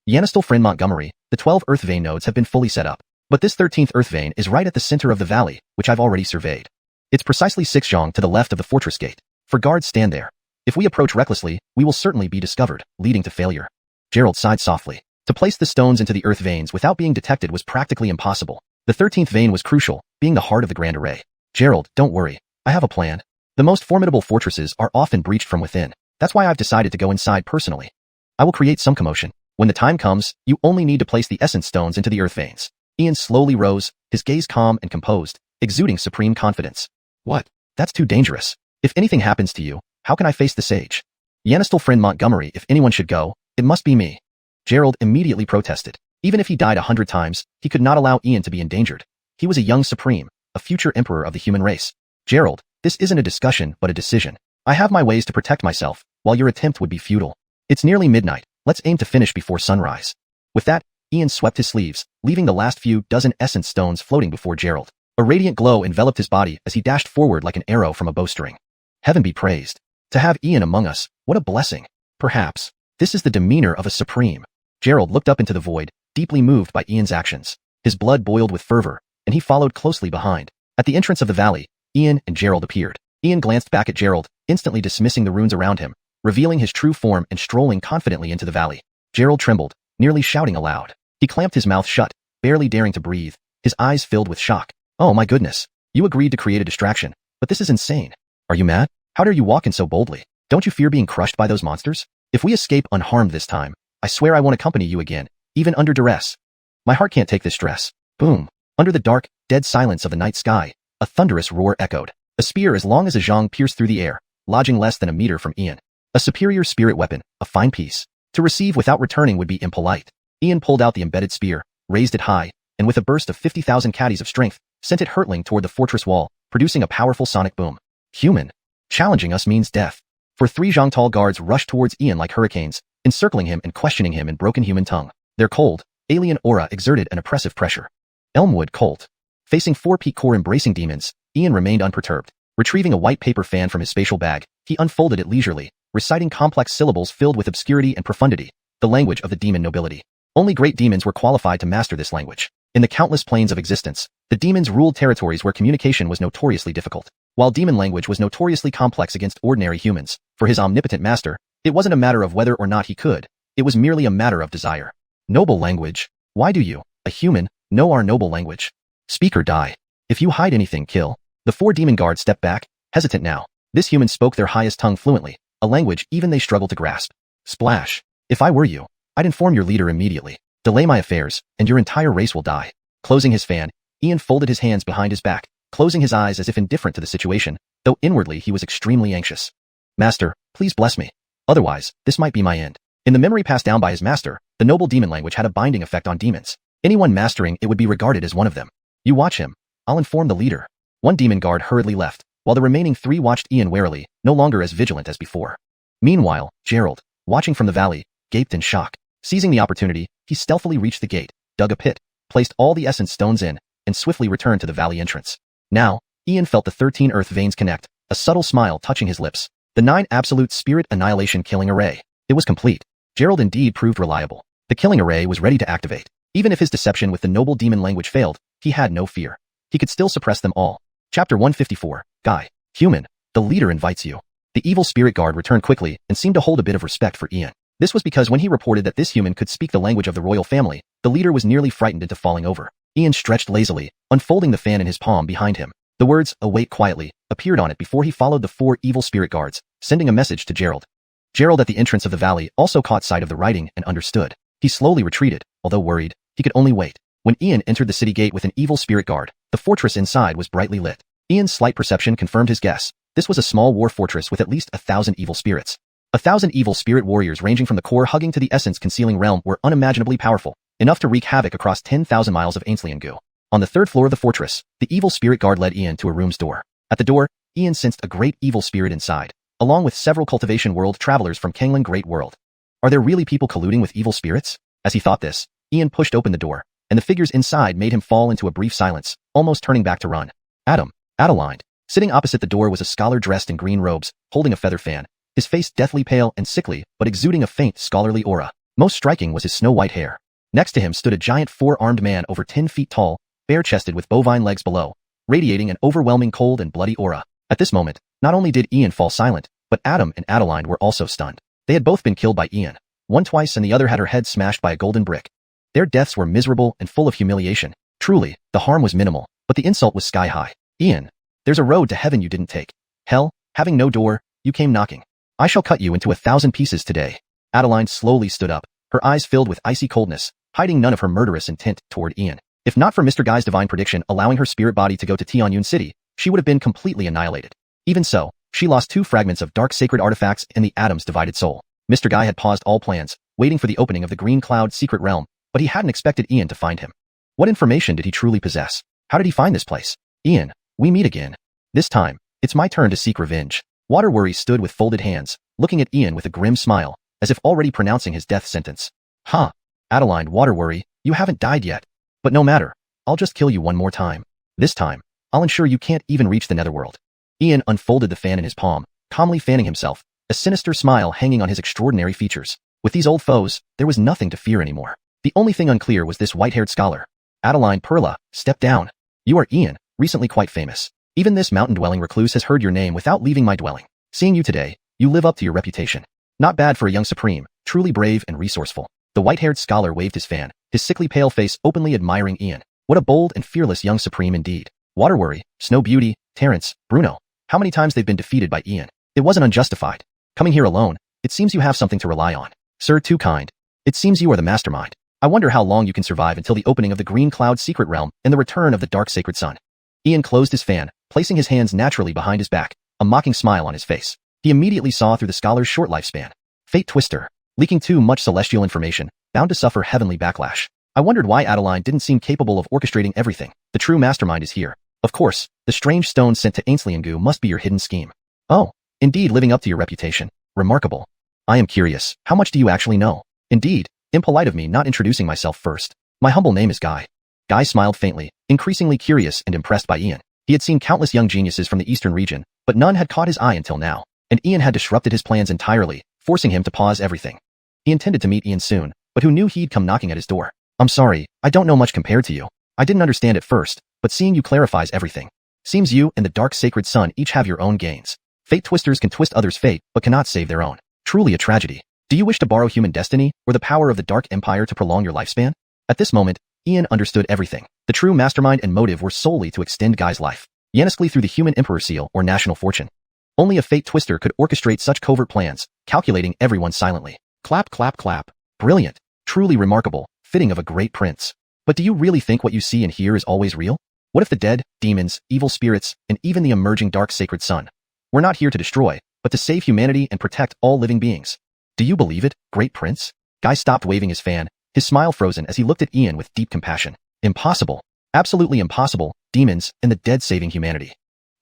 Yanistel friend Montgomery, the 12 earth vein nodes have been fully set up. But this 13th earth vein is right at the center of the valley, which I've already surveyed. It's precisely 6 zhang to the left of the fortress gate. For guards stand there. If we approach recklessly, we will certainly be discovered, leading to failure. Gerald sighed softly. To place the stones into the earth veins without being detected was practically impossible. The 13th vein was crucial, being the heart of the grand array. Gerald, don't worry. I have a plan. The most formidable fortresses are often breached from within. That's why I've decided to go inside personally. I will create some commotion. When the time comes, you only need to place the essence stones into the earth veins. Ian slowly rose, his gaze calm and composed, exuding supreme confidence. What? That's too dangerous. If anything happens to you, how can I face the sage? Yanistel friend Montgomery, if anyone should go, it must be me. Gerald immediately protested. Even if he died 100 times, he could not allow Ian to be endangered. He was a young supreme, a future emperor of the human race. Gerald, this isn't a discussion but a decision. I have my ways to protect myself, while your attempt would be futile. It's nearly midnight. Let's aim to finish before sunrise. With that, Ian swept his sleeves, leaving the last few dozen essence stones floating before Gerald. A radiant glow enveloped his body as he dashed forward like an arrow from a bowstring. Heaven be praised. To have Ian among us, what a blessing. Perhaps, this is the demeanor of a supreme. Gerald looked up into the void, deeply moved by Ian's actions. His blood boiled with fervor, and he followed closely behind. At the entrance of the valley, Ian and Gerald appeared. Ian glanced back at Gerald, instantly dismissing the runes around him, revealing his true form and strolling confidently into the valley. Gerald trembled, nearly shouting aloud. He clamped his mouth shut, barely daring to breathe, his eyes filled with shock. Oh my goodness. You agreed to create a distraction, but this is insane. Are you mad? How dare you walk in so boldly? Don't you fear being crushed by those monsters? If we escape unharmed this time, I swear I won't accompany you again, even under duress. My heart can't take this stress. Boom. Under the dark, dead silence of the night sky, a thunderous roar echoed. A spear as long as a zhang pierced through the air, lodging less than a meter from Ian. A superior spirit weapon, a fine piece. To receive without returning would be impolite. Ian pulled out the embedded spear, raised it high, and with a burst of 50,000 caddies of strength, sent it hurtling toward the fortress wall, producing a powerful sonic boom. Human. Challenging us means death. For 3 Zhangtal guards rushed towards Ian like hurricanes, encircling him and questioning him in broken human tongue. Their cold, alien aura exerted an oppressive pressure. Elmwood Colt. Facing 4 peak core embracing demons, Ian remained unperturbed. Retrieving a white paper fan from his spatial bag, he unfolded it leisurely, reciting complex syllables filled with obscurity and profundity, the language of the demon nobility. Only great demons were qualified to master this language. In the countless planes of existence, the demons ruled territories where communication was notoriously difficult. While demon language was notoriously complex against ordinary humans, for his omnipotent master, it wasn't a matter of whether or not he could, it was merely a matter of desire. Noble language. Why do you, a human, know our noble language? Speak or die. If you hide anything, kill. The 4 demon guards stepped back, hesitant now. This human spoke their highest tongue fluently, a language even they struggled to grasp. Splash. If I were you, I'd inform your leader immediately. Delay my affairs, and your entire race will die. Closing his fan, Ian folded his hands behind his back, closing his eyes as if indifferent to the situation, though inwardly he was extremely anxious. Master, please bless me. Otherwise, this might be my end. In the memory passed down by his master, the noble demon language had a binding effect on demons. Anyone mastering it would be regarded as one of them. You watch him. I'll inform the leader. 1 demon guard hurriedly left, while the remaining 3 watched Ian warily, no longer as vigilant as before. Meanwhile, Gerald, watching from the valley, gaped in shock. Seizing the opportunity, he stealthily reached the gate, dug a pit, placed all the essence stones in, and swiftly returned to the valley entrance. Now, Ian felt the 13 earth veins connect, a subtle smile touching his lips. The 9 absolute spirit annihilation killing array. It was complete. Gerald indeed proved reliable. The killing array was ready to activate. Even if his deception with the noble demon language failed, he had no fear. He could still suppress them all. Chapter 154, Guy. Human. The leader invites you. The evil spirit guard returned quickly and seemed to hold a bit of respect for Ian. This was because when he reported that this human could speak the language of the royal family, the leader was nearly frightened into falling over. Ian stretched lazily, unfolding the fan in his palm behind him. The words, "Await quietly," appeared on it before he followed the 4 evil spirit guards, sending a message to Gerald. Gerald at the entrance of the valley also caught sight of the writing and understood. He slowly retreated, although worried, he could only wait. When Ian entered the city gate with an evil spirit guard, the fortress inside was brightly lit. Ian's slight perception confirmed his guess. This was a small war fortress with at least 1,000 evil spirits. 1,000 evil spirit warriors ranging from the core hugging to the essence concealing realm were unimaginably powerful, enough to wreak havoc across 10,000 miles of Ainslian goo. On the 3rd floor of the fortress, the evil spirit guard led Ian to a room's door. At the door, Ian sensed a great evil spirit inside, along with several cultivation world travelers from Canglan Great World. Are there really people colluding with evil spirits? As he thought this, Ian pushed open the door, and the figures inside made him fall into a brief silence, almost turning back to run. Adeline. Sitting opposite the door was a scholar dressed in green robes, holding a feather fan, his face deathly pale and sickly, but exuding a faint scholarly aura. Most striking was his snow-white hair. Next to him stood a giant 4-armed man over 10 feet tall, bare-chested with bovine legs below, radiating an overwhelming cold and bloody aura. At this moment, not only did Ian fall silent, but Adam and Adeline were also stunned. They had both been killed by Ian, one twice and the other had her head smashed by a golden brick. Their deaths were miserable and full of humiliation. Truly, the harm was minimal, but the insult was sky-high. Ian, there's a road to heaven you didn't take. Hell, having no door, you came knocking. I shall cut you into 1,000 pieces today. Adeline slowly stood up, her eyes filled with icy coldness, hiding none of her murderous intent toward Ian. If not for Mr. Guy's divine prediction allowing her spirit body to go to Tianyun City, she would have been completely annihilated. Even so, she lost 2 fragments of dark sacred artifacts in the Atom's divided soul. Mr. Guy had paused all plans, waiting for the opening of the Green Cloud secret realm, but he hadn't expected Ian to find him. What information did he truly possess? How did he find this place? Ian, we meet again. This time, it's my turn to seek revenge. Water Worry stood with folded hands, looking at Ian with a grim smile, as if already pronouncing his death sentence. Huh. Adeline, Water Worry, you haven't died yet. But no matter, I'll just kill you one more time. This time, I'll ensure you can't even reach the netherworld. Ian unfolded the fan in his palm, calmly fanning himself, a sinister smile hanging on his extraordinary features. With these old foes, there was nothing to fear anymore. The only thing unclear was this white-haired scholar. Adeline Perla, step down. You are Ian, recently quite famous. Even this mountain-dwelling recluse has heard your name without leaving my dwelling. Seeing you today, you live up to your reputation. Not bad for a young supreme, truly brave and resourceful. The white-haired scholar waved his fan, his sickly pale face openly admiring Ian. What a bold and fearless young supreme indeed. Water Worry, Snow Beauty, Terrence, Bruno. How many times they've been defeated by Ian. It wasn't unjustified. Coming here alone, it seems you have something to rely on. Sir, too kind. It seems you are the mastermind. I wonder how long you can survive until the opening of the Green Cloud Secret Realm and the return of the Dark Sacred Sun. Ian closed his fan, placing his hands naturally behind his back, a mocking smile on his face. He immediately saw through the scholar's short lifespan. Fate Twister. Leaking too much celestial information, bound to suffer heavenly backlash. I wondered why Adeline didn't seem capable of orchestrating everything. The true mastermind is here. Of course, the strange stone sent to Ainsley and Gu must be your hidden scheme. Oh, indeed, living up to your reputation. Remarkable. I am curious, how much do you actually know? Indeed, impolite of me not introducing myself first. My humble name is Guy. Guy smiled faintly, increasingly curious and impressed by Ian. He had seen countless young geniuses from the eastern region, but none had caught his eye until now, and Ian had disrupted his plans entirely, forcing him to pause everything. He intended to meet Ian soon, but who knew he'd come knocking at his door. I'm sorry, I don't know much compared to you. I didn't understand at first, but seeing you clarifies everything. Seems you and the Dark Sacred Sun each have your own gains. Fate twisters can twist others' fate, but cannot save their own. Truly a tragedy. Do you wish to borrow human destiny, or the power of the Dark Empire to prolong your lifespan? At this moment, Ian understood everything. The true mastermind and motive were solely to extend Guy's life, Yaniscally through the human emperor seal or national fortune. Only a fate twister could orchestrate such covert plans, calculating everyone silently. Clap, clap, clap. Brilliant. Truly remarkable, fitting of a great prince. But do you really think what you see and hear is always real? What if the dead, demons, evil spirits, and even the emerging Dark Sacred Sun were not here to destroy, but to save humanity and protect all living beings? Do you believe it, great prince? Guy stopped waving his fan, his smile frozen as he looked at Ian with deep compassion. Impossible. Absolutely impossible, demons and the dead saving humanity.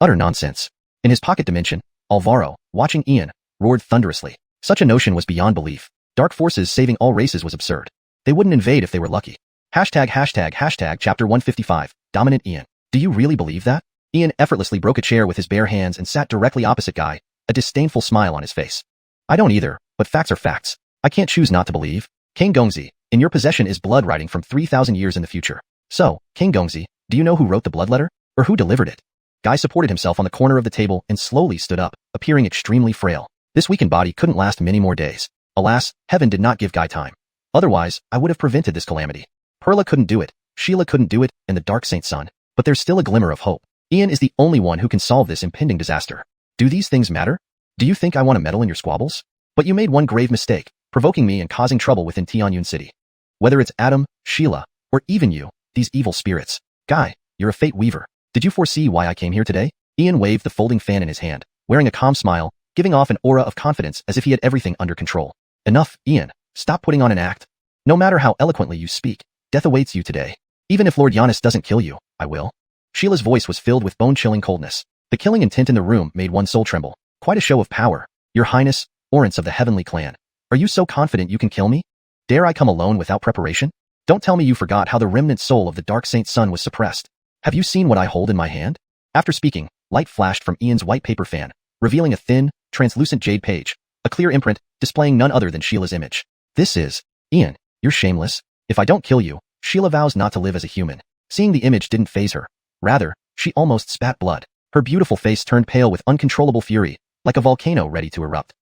Utter nonsense. In his pocket dimension, Alvaro, watching Ian, roared thunderously. Such a notion was beyond belief. Dark forces saving all races was absurd. They wouldn't invade if they were lucky. Hashtag chapter 155, Dominant Ian. Do you really believe that? Ian effortlessly broke a chair with his bare hands and sat directly opposite Guy, a disdainful smile on his face. I don't either, but facts are facts. I can't choose not to believe. King Gongzi, in your possession is blood writing from 3,000 years in the future. So, King Gongzi, do you know who wrote the blood letter? Or who delivered it? Guy supported himself on the corner of the table and slowly stood up, appearing extremely frail. This weakened body couldn't last many more days. Alas, heaven did not give Guy time. Otherwise, I would have prevented this calamity. Perla couldn't do it, Sheila couldn't do it, and the Dark Saint Sun. But there's still a glimmer of hope. Ian is the only one who can solve this impending disaster. Do these things matter? Do you think I want to meddle in your squabbles? But you made one grave mistake, provoking me and causing trouble within Tianyun City. Whether it's Adam, Sheila, or even you, these evil spirits. Guy, you're a fate weaver. Did you foresee why I came here today? Ian waved the folding fan in his hand, wearing a calm smile, giving off an aura of confidence as if he had everything under control. Enough, Ian. Stop putting on an act. No matter how eloquently you speak, death awaits you today. Even if Lord Giannis doesn't kill you, I will. Sheila's voice was filled with bone-chilling coldness. The killing intent in the room made one's soul tremble. Quite a show of power. Your Highness, Orance of the Heavenly Clan. Are you so confident you can kill me? Dare I come alone without preparation? Don't tell me you forgot how the remnant soul of the Dark Saint Sun was suppressed. Have you seen what I hold in my hand? After speaking, light flashed from Ian's white paper fan, revealing a thin, translucent jade page, a clear imprint, displaying none other than Sheila's image. This is, Ian, you're shameless. If I don't kill you, Sheila vows not to live as a human. Seeing the image didn't faze her. Rather, she almost spat blood. Her beautiful face turned pale with uncontrollable fury, like a volcano ready to erupt.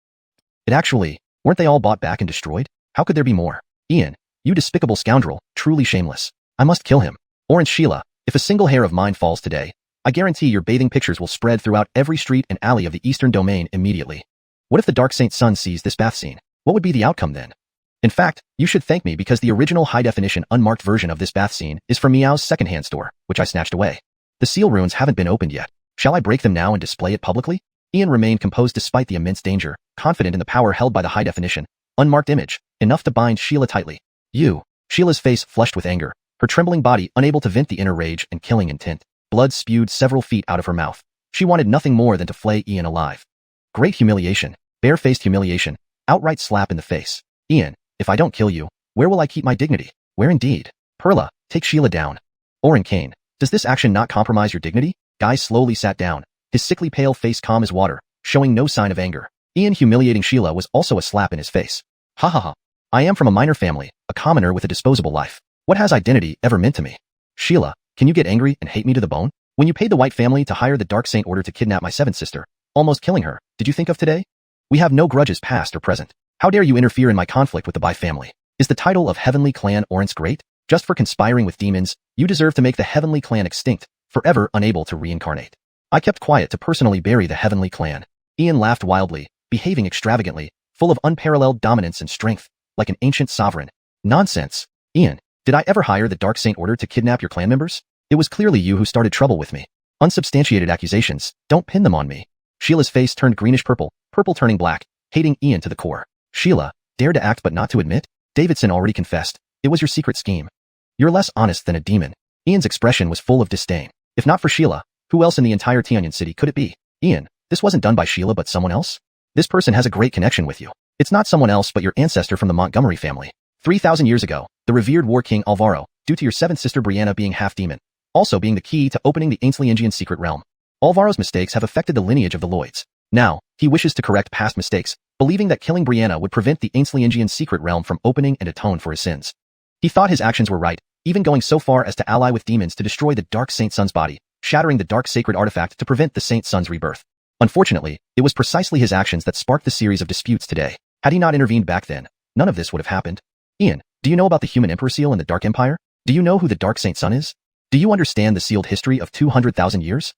Weren't they all bought back and destroyed? How could there be more? Ian, you despicable scoundrel, truly shameless. I must kill him. Orance Sheila, if a single hair of mine falls today, I guarantee your bathing pictures will spread throughout every street and alley of the Eastern Domain immediately. What if the Dark Saint Sun sees this bath scene? What would be the outcome then? In fact, you should thank me because the original high-definition unmarked version of this bath scene is from Meow's second-hand store, which I snatched away. The seal runes haven't been opened yet. Shall I break them now and display it publicly? Ian remained composed despite the immense danger, confident in the power held by the high-definition, unmarked image, enough to bind Sheila tightly. You. Sheila's face flushed with anger, her trembling body unable to vent the inner rage and killing intent. Blood spewed several feet out of her mouth. She wanted nothing more than to flay Ian alive. Great humiliation, bare-faced humiliation, outright slap in the face. Ian, if I don't kill you, where will I keep my dignity? Where indeed? Perla, take Sheila down. Oren Kane, does this action not compromise your dignity? Guy slowly sat down, his sickly pale face calm as water, showing no sign of anger. Ian humiliating Sheila was also a slap in his face. Ha ha ha. I am from a minor family, a commoner with a disposable life. What has identity ever meant to me? Sheila, can you get angry and hate me to the bone? When you paid the White family to hire the Dark Saint Order to kidnap my seventh sister, almost killing her, did you think of today? We have no grudges past or present. How dare you interfere in my conflict with the Bai family? Is the title of Heavenly Clan Orange great? Just for conspiring with demons, you deserve to make the Heavenly Clan extinct, forever unable to reincarnate. I kept quiet to personally bury the Heavenly Clan. Ian laughed wildly, behaving extravagantly, full of unparalleled dominance and strength, like an ancient sovereign. Nonsense. Ian, did I ever hire the Dark Saint Order to kidnap your clan members? It was clearly you who started trouble with me. Unsubstantiated accusations, don't pin them on me. Sheila's face turned greenish-purple, purple turning black, hating Ian to the core. Sheila, dare to act but not to admit? Davidson already confessed. It was your secret scheme. You're less honest than a demon. Ian's expression was full of disdain. If not for Sheila, who else in the entire Tianyan city could it be? Ian, this wasn't done by Sheila but someone else? This person has a great connection with you. It's not someone else but your ancestor from the Montgomery family. 3,000 years ago, the revered war king Alvaro, due to your seventh sister Brianna being half-demon, also being the key to opening the Xianxian secret realm. Alvaro's mistakes have affected the lineage of the Lloyds. Now, he wishes to correct past mistakes, believing that killing Brianna would prevent the Xianxian secret realm from opening and atone for his sins. He thought his actions were right, even going so far as to ally with demons to destroy the Dark Saint Sun's body, shattering the Dark Sacred Artifact to prevent the Saint Sun's rebirth. Unfortunately, it was precisely his actions that sparked the series of disputes today. Had he not intervened back then, none of this would have happened. Ian, do you know about the Human Emperor Seal and the Dark Empire? Do you know who the Dark Saint Sun is? Do you understand the sealed history of 200,000 years?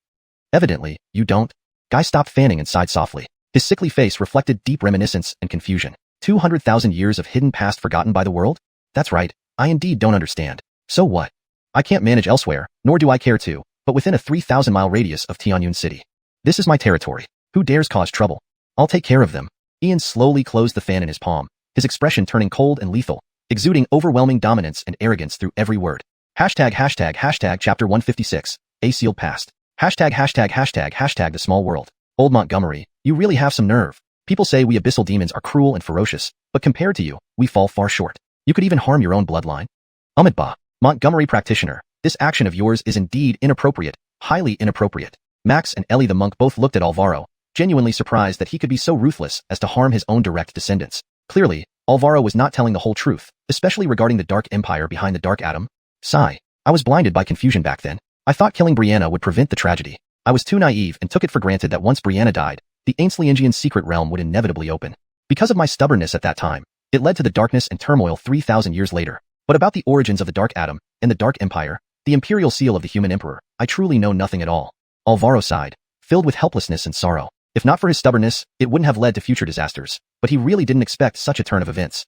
Evidently, you don't. Guy stopped fanning and sighed softly. His sickly face reflected deep reminiscence and confusion. 200,000 years of hidden past forgotten by the world? That's right, I indeed don't understand. So what? I can't manage elsewhere, nor do I care to, but within a 3,000-mile radius of Tianyun City. This is my territory. Who dares cause trouble? I'll take care of them. Ian slowly closed the fan in his palm, his expression turning cold and lethal, exuding overwhelming dominance and arrogance through every word. Hashtag chapter 156, a sealed past. Hashtag the small world. Old Montgomery, you really have some nerve. People say we abyssal demons are cruel and ferocious, but compared to you, we fall far short. You could even harm your own bloodline. Bah, Montgomery practitioner, this action of yours is indeed inappropriate, highly inappropriate. Max and Ellie the monk both looked at Alvaro, genuinely surprised that he could be so ruthless as to harm his own direct descendants. Clearly, Alvaro was not telling the whole truth, especially regarding the Dark Empire behind the Dark Atom. Sigh. I was blinded by confusion back then. I thought killing Brianna would prevent the tragedy. I was too naive and took it for granted that once Brianna died, the Xianxian secret realm would inevitably open. Because of my stubbornness at that time, it led to the darkness and turmoil 3,000 years later. But about the origins of the Dark Atom and the Dark Empire, the imperial seal of the human emperor, I truly know nothing at all. Alvaro sighed, filled with helplessness and sorrow. If not for his stubbornness, it wouldn't have led to future disasters, but he really didn't expect such a turn of events.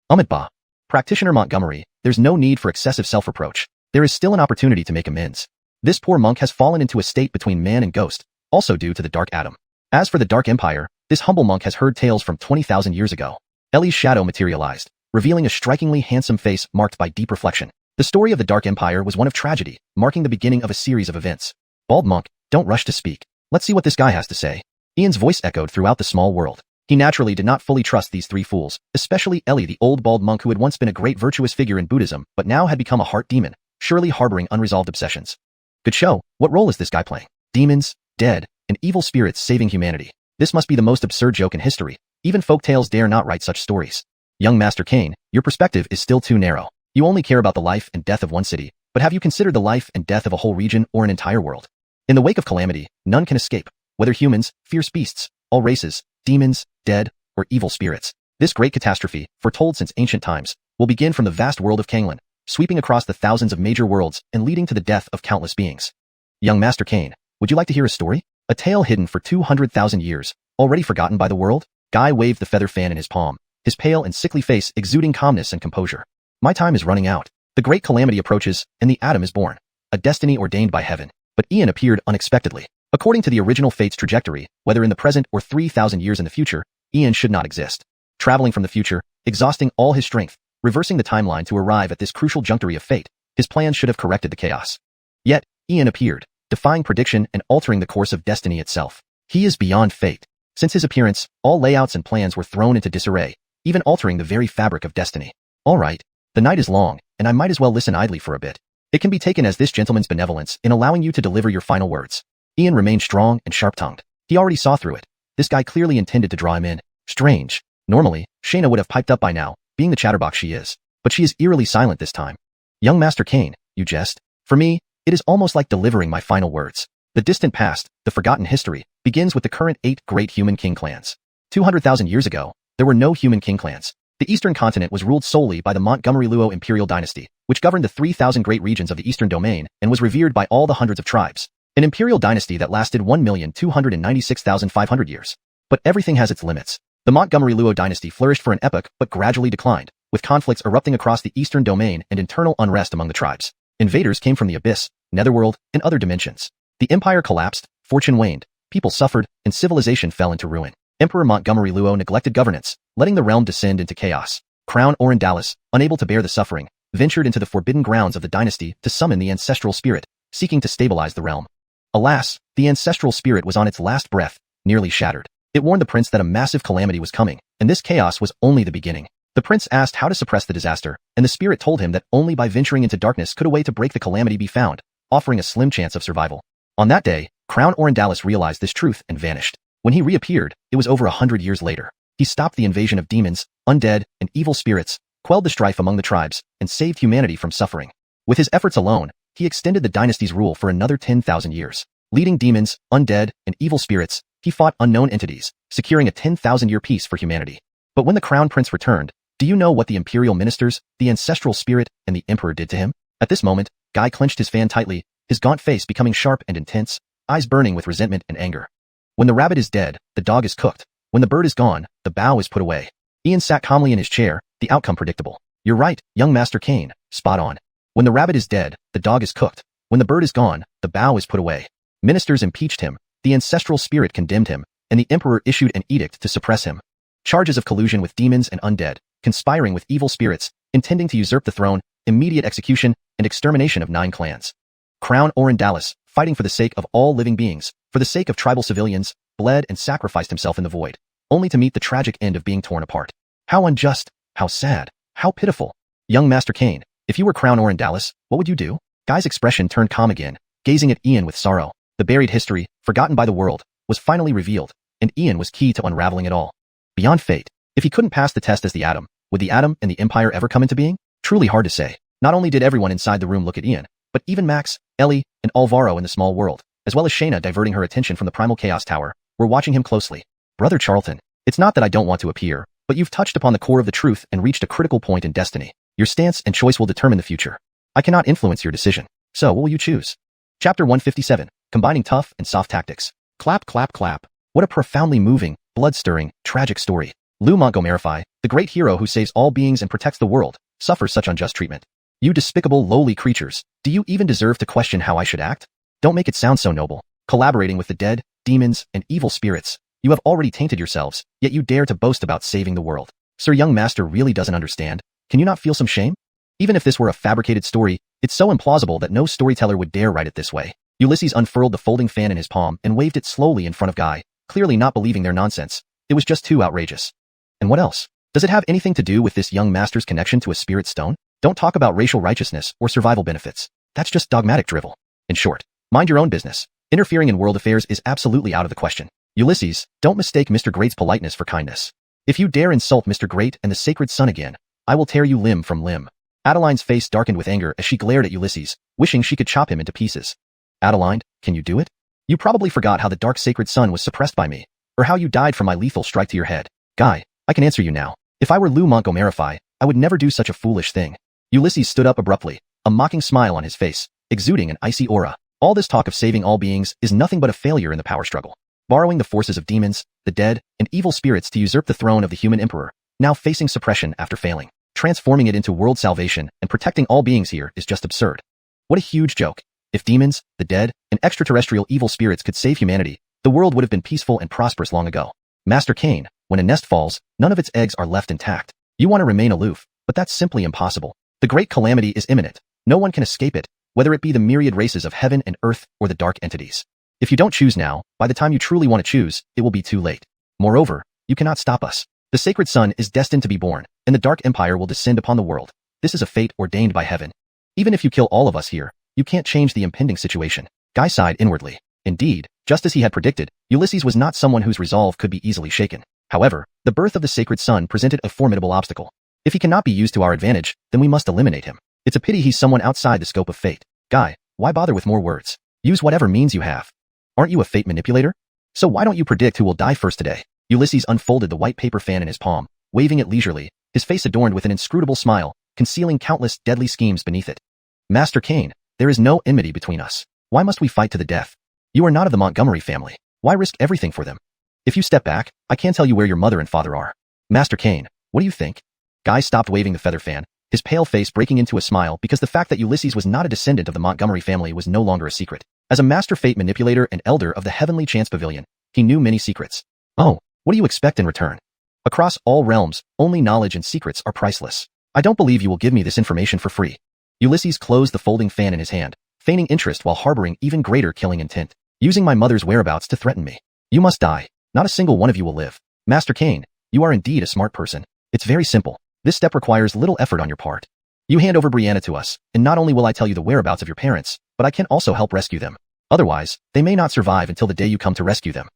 Bah. Practitioner Montgomery, there's no need for excessive self-reproach. There is still an opportunity to make amends. This poor monk has fallen into a state between man and ghost, also due to the Dark Atom. As for the Dark Empire, this humble monk has heard tales from 20,000 years ago. Ellie's shadow materialized, revealing a strikingly handsome face marked by deep reflection. The story of the Dark Empire was one of tragedy, marking the beginning of a series of events. Bald monk, don't rush to speak. Let's see what this guy has to say. Ian's voice echoed throughout the small world. He naturally did not fully trust these three fools, especially Ellie the old bald monk who had once been a great virtuous figure in Buddhism but now had become a heart demon, surely harboring unresolved obsessions. Good show. What role is this guy playing? Demons, dead, and evil spirits saving humanity. This must be the most absurd joke in history. Even folktales dare not write such stories. Young Master Kane, your perspective is still too narrow. You only care about the life and death of one city, but have you considered the life and death of a whole region or an entire world? In the wake of calamity, none can escape, whether humans, fierce beasts, all races, demons, dead, or evil spirits. This great catastrophe, foretold since ancient times, will begin from the vast world of Canglan, sweeping across the thousands of major worlds and leading to the death of countless beings. Young Master Kane, would you like to hear a story? A tale hidden for 200,000 years, already forgotten by the world? Guy waved the feather fan in his palm, his pale and sickly face exuding calmness and composure. My time is running out. The great calamity approaches, and the atom is born. A destiny ordained by heaven. But Ian appeared unexpectedly. According to the original fate's trajectory, whether in the present or 3,000 years in the future, Ian should not exist. Traveling from the future, exhausting all his strength, reversing the timeline to arrive at this crucial junctory of fate, his plans should have corrected the chaos. Yet, Ian appeared, defying prediction and altering the course of destiny itself. He is beyond fate. Since his appearance, all layouts and plans were thrown into disarray, even altering the very fabric of destiny. All right, the night is long, and I might as well listen idly for a bit. It can be taken as this gentleman's benevolence in allowing you to deliver your final words. Ian remained strong and sharp-tongued. He already saw through it. This guy clearly intended to draw him in. Strange. Normally, Shayna would have piped up by now, being the chatterbox she is. But she is eerily silent this time. Young Master Kane, you jest. For me, it is almost like delivering my final words. The distant past, the forgotten history, begins with the current 8 great human king clans. 200,000 years ago, there were no human king clans. The eastern continent was ruled solely by the Montgomery Luo Imperial Dynasty, which governed the 3,000 great regions of the eastern domain and was revered by all the hundreds of tribes. An imperial dynasty that lasted 1,296,500 years. But everything has its limits. The Montgomery Luo dynasty flourished for an epoch but gradually declined, with conflicts erupting across the eastern domain and internal unrest among the tribes. Invaders came from the abyss, netherworld, and other dimensions. The empire collapsed, fortune waned, people suffered, and civilization fell into ruin. Emperor Montgomery Luo neglected governance, letting the realm descend into chaos. Crown Orendalis, unable to bear the suffering, ventured into the forbidden grounds of the dynasty to summon the ancestral spirit, seeking to stabilize the realm. Alas, the ancestral spirit was on its last breath, nearly shattered. It warned the prince that a massive calamity was coming, and this chaos was only the beginning. The prince asked how to suppress the disaster, and the spirit told him that only by venturing into darkness could a way to break the calamity be found, offering a slim chance of survival. On that day, Crown Orendalis realized this truth and vanished. When he reappeared, it was over 100 years later. He stopped the invasion of demons, undead, and evil spirits, quelled the strife among the tribes, and saved humanity from suffering. With his efforts alone, he extended the dynasty's rule for another 10,000 years. Leading demons, undead, and evil spirits, he fought unknown entities, securing a 10,000-year peace for humanity. But when the crown prince returned, do you know what the imperial ministers, the ancestral spirit, and the emperor did to him? At this moment, Guy clenched his fan tightly, his gaunt face becoming sharp and intense, eyes burning with resentment and anger. When the rabbit is dead, the dog is cooked. When the bird is gone, the bough is put away. Ian sat calmly in his chair, the outcome predictable. You're right, young Master Kane, spot on. When the rabbit is dead, the dog is cooked. When the bird is gone, the bough is put away. Ministers impeached him, the ancestral spirit condemned him, and the emperor issued an edict to suppress him. Charges of collusion with demons and undead, conspiring with evil spirits, intending to usurp the throne, immediate execution, and extermination of 9 clans. Crown Orendalis, fighting for the sake of all living beings, for the sake of tribal civilians, bled and sacrificed himself in the void, only to meet the tragic end of being torn apart. How unjust, how sad, how pitiful. Young Master Kane, if you were Crown Orendalis, what would you do? Guy's expression turned calm again, gazing at Ian with sorrow. The buried history, forgotten by the world, was finally revealed, and Ian was key to unraveling it all. Beyond fate, if he couldn't pass the test as the Atom, would the Atom and the Empire ever come into being? Truly hard to say. Not only did everyone inside the room look at Ian, but even Max, Ellie, and Alvaro in the small world, as well as Shayna diverting her attention from the Primal Chaos Tower, were watching him closely. Brother Charlton, it's not that I don't want to appear, but you've touched upon the core of the truth and reached a critical point in destiny. Your stance and choice will determine the future. I cannot influence your decision. So what will you choose? Chapter 157, Combining Tough and Soft Tactics. Clap, clap, clap. What a profoundly moving, blood-stirring, tragic story. Lou Montgomery, the great hero who saves all beings and protects the world, suffers such unjust treatment. You despicable, lowly creatures, do you even deserve to question how I should act? Don't make it sound so noble. Collaborating with the dead, demons, and evil spirits, you have already tainted yourselves, yet you dare to boast about saving the world. Sir Young Master really doesn't understand. Can you not feel some shame? Even if this were a fabricated story, it's so implausible that no storyteller would dare write it this way. Ulysses unfurled the folding fan in his palm and waved it slowly in front of Guy, clearly not believing their nonsense. It was just too outrageous. And what else? Does it have anything to do with this young master's connection to a spirit stone? Don't talk about racial righteousness or survival benefits. That's just dogmatic drivel. In short, mind your own business. Interfering in world affairs is absolutely out of the question. Ulysses, don't mistake Mr. Great's politeness for kindness. If you dare insult Mr. Great and the sacred sun again, I will tear you limb from limb. Adeline's face darkened with anger as she glared at Ulysses, wishing she could chop him into pieces. Adeline, can you do it? You probably forgot how the dark sacred sun was suppressed by me, or how you died from my lethal strike to your head. Guy, I can answer you now. If I were Lou Montgomery, I would never do such a foolish thing. Ulysses stood up abruptly, a mocking smile on his face, exuding an icy aura. All this talk of saving all beings is nothing but a failure in the power struggle. Borrowing the forces of demons, the dead, and evil spirits to usurp the throne of the human emperor, now facing suppression after failing. Transforming it into world salvation and protecting all beings here is just absurd. What a huge joke. If demons, the dead, and extraterrestrial evil spirits could save humanity, the world would have been peaceful and prosperous long ago. Master Kane, when a nest falls, none of its eggs are left intact. You want to remain aloof, but that's simply impossible. The great calamity is imminent. No one can escape it, whether it be the myriad races of heaven and earth or the dark entities. If you don't choose now, by the time you truly want to choose, it will be too late. Moreover, you cannot stop us. The sacred sun is destined to be born, and the dark empire will descend upon the world. This is a fate ordained by heaven. Even if you kill all of us here, you can't change the impending situation. Guy sighed inwardly. Indeed, just as he had predicted, Ulysses was not someone whose resolve could be easily shaken. However, the birth of the sacred sun presented a formidable obstacle. If he cannot be used to our advantage, then we must eliminate him. It's a pity he's someone outside the scope of fate. Guy, why bother with more words? Use whatever means you have. Aren't you a fate manipulator? So why don't you predict who will die first today? Ulysses unfolded the white paper fan in his palm, waving it leisurely, his face adorned with an inscrutable smile, concealing countless deadly schemes beneath it. Master Kane, there is no enmity between us. Why must we fight to the death? You are not of the Montgomery family. Why risk everything for them? If you step back, I can tell you where your mother and father are. Master Kane, what do you think? Guy stopped waving the feather fan, his pale face breaking into a smile because the fact that Ulysses was not a descendant of the Montgomery family was no longer a secret. As a master fate manipulator and elder of the Heavenly Chance Pavilion, he knew many secrets. Oh, what do you expect in return? Across all realms, only knowledge and secrets are priceless. I don't believe you will give me this information for free. Ulysses closed the folding fan in his hand, feigning interest while harboring even greater killing intent. Using my mother's whereabouts to threaten me. You must die. Not a single one of you will live. Master Kane, you are indeed a smart person. It's very simple. This step requires little effort on your part. You hand over Brianna to us, and not only will I tell you the whereabouts of your parents, but I can also help rescue them. Otherwise, they may not survive until the day you come to rescue them.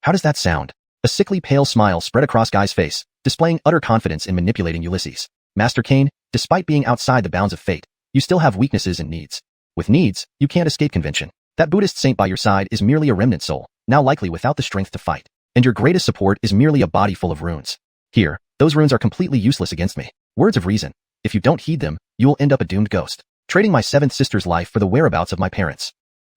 How does that sound? A sickly pale smile spread across Guy's face, displaying utter confidence in manipulating Ulysses. Master Kane, despite being outside the bounds of fate, you still have weaknesses and needs. With needs, you can't escape convention. That Buddhist saint by your side is merely a remnant soul, now likely without the strength to fight. And your greatest support is merely a body full of runes. Here, those runes are completely useless against me. Words of reason. If you don't heed them, you will end up a doomed ghost, trading my seventh sister's life for the whereabouts of my parents.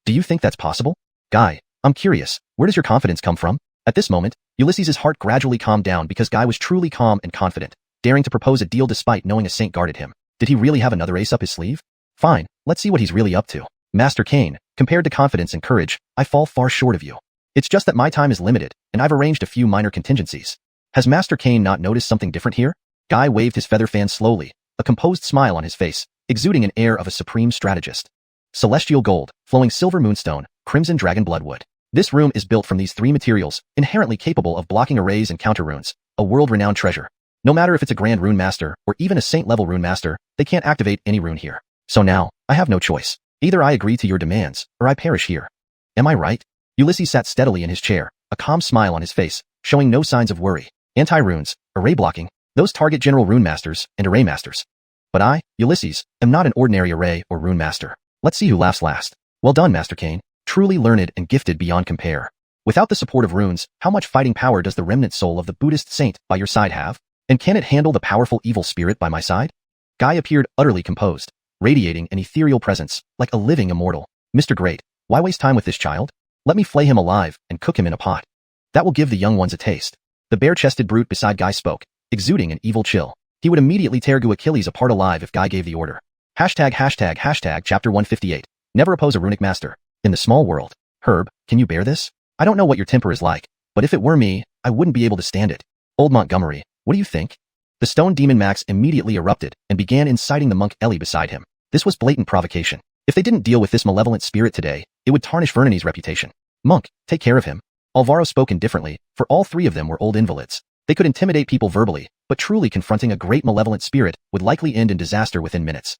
Do you think that's possible? Guy, I'm curious, where does your confidence come from? At this moment, Ulysses' heart gradually calmed down because Guy was truly calm and confident, daring to propose a deal despite knowing a saint guarded him. Did he really have another ace up his sleeve? Fine, let's see what he's really up to. Master Kane, compared to confidence and courage, I fall far short of you. It's just that my time is limited, and I've arranged a few minor contingencies. Has Master Kane not noticed something different here? Guy waved his feather fan slowly, a composed smile on his face, exuding an air of a supreme strategist. Celestial gold, flowing silver moonstone, crimson dragon bloodwood. This room is built from these three materials, inherently capable of blocking arrays and counter runes, a world-renowned treasure. No matter if it's a grand rune master or even a saint-level rune master, they can't activate any rune here. So now, I have no choice. Either I agree to your demands, or I perish here. Am I right? Ulysses sat steadily in his chair, a calm smile on his face, showing no signs of worry. Anti-runes, array blocking, those target general rune masters and array masters. But I, Ulysses, am not an ordinary array or rune master. Let's see who laughs last. Well done, Master Kane. Truly learned and gifted beyond compare. Without the support of runes, how much fighting power does the remnant soul of the Buddhist saint by your side have? And can it handle the powerful evil spirit by my side? Guy appeared utterly composed, radiating an ethereal presence, like a living immortal. Mr. Great, why waste time with this child? Let me flay him alive and cook him in a pot. That will give the young ones a taste. The bare-chested brute beside Guy spoke, exuding an evil chill. He would immediately tear Achilles apart alive if Guy gave the order. Hashtag chapter 158. Never oppose a runic master. In the small world. Herb, can you bear this? I don't know what your temper is like, but if it were me, I wouldn't be able to stand it. Old Montgomery, what do you think? The stone demon Max immediately erupted and began inciting the monk Ellie beside him. This was blatant provocation. If they didn't deal with this malevolent spirit today, it would tarnish Vernony's reputation. Monk, take care of him. Alvaro spoke indifferently, for all three of them were old invalids. They could intimidate people verbally, but truly confronting a great malevolent spirit would likely end in disaster within minutes.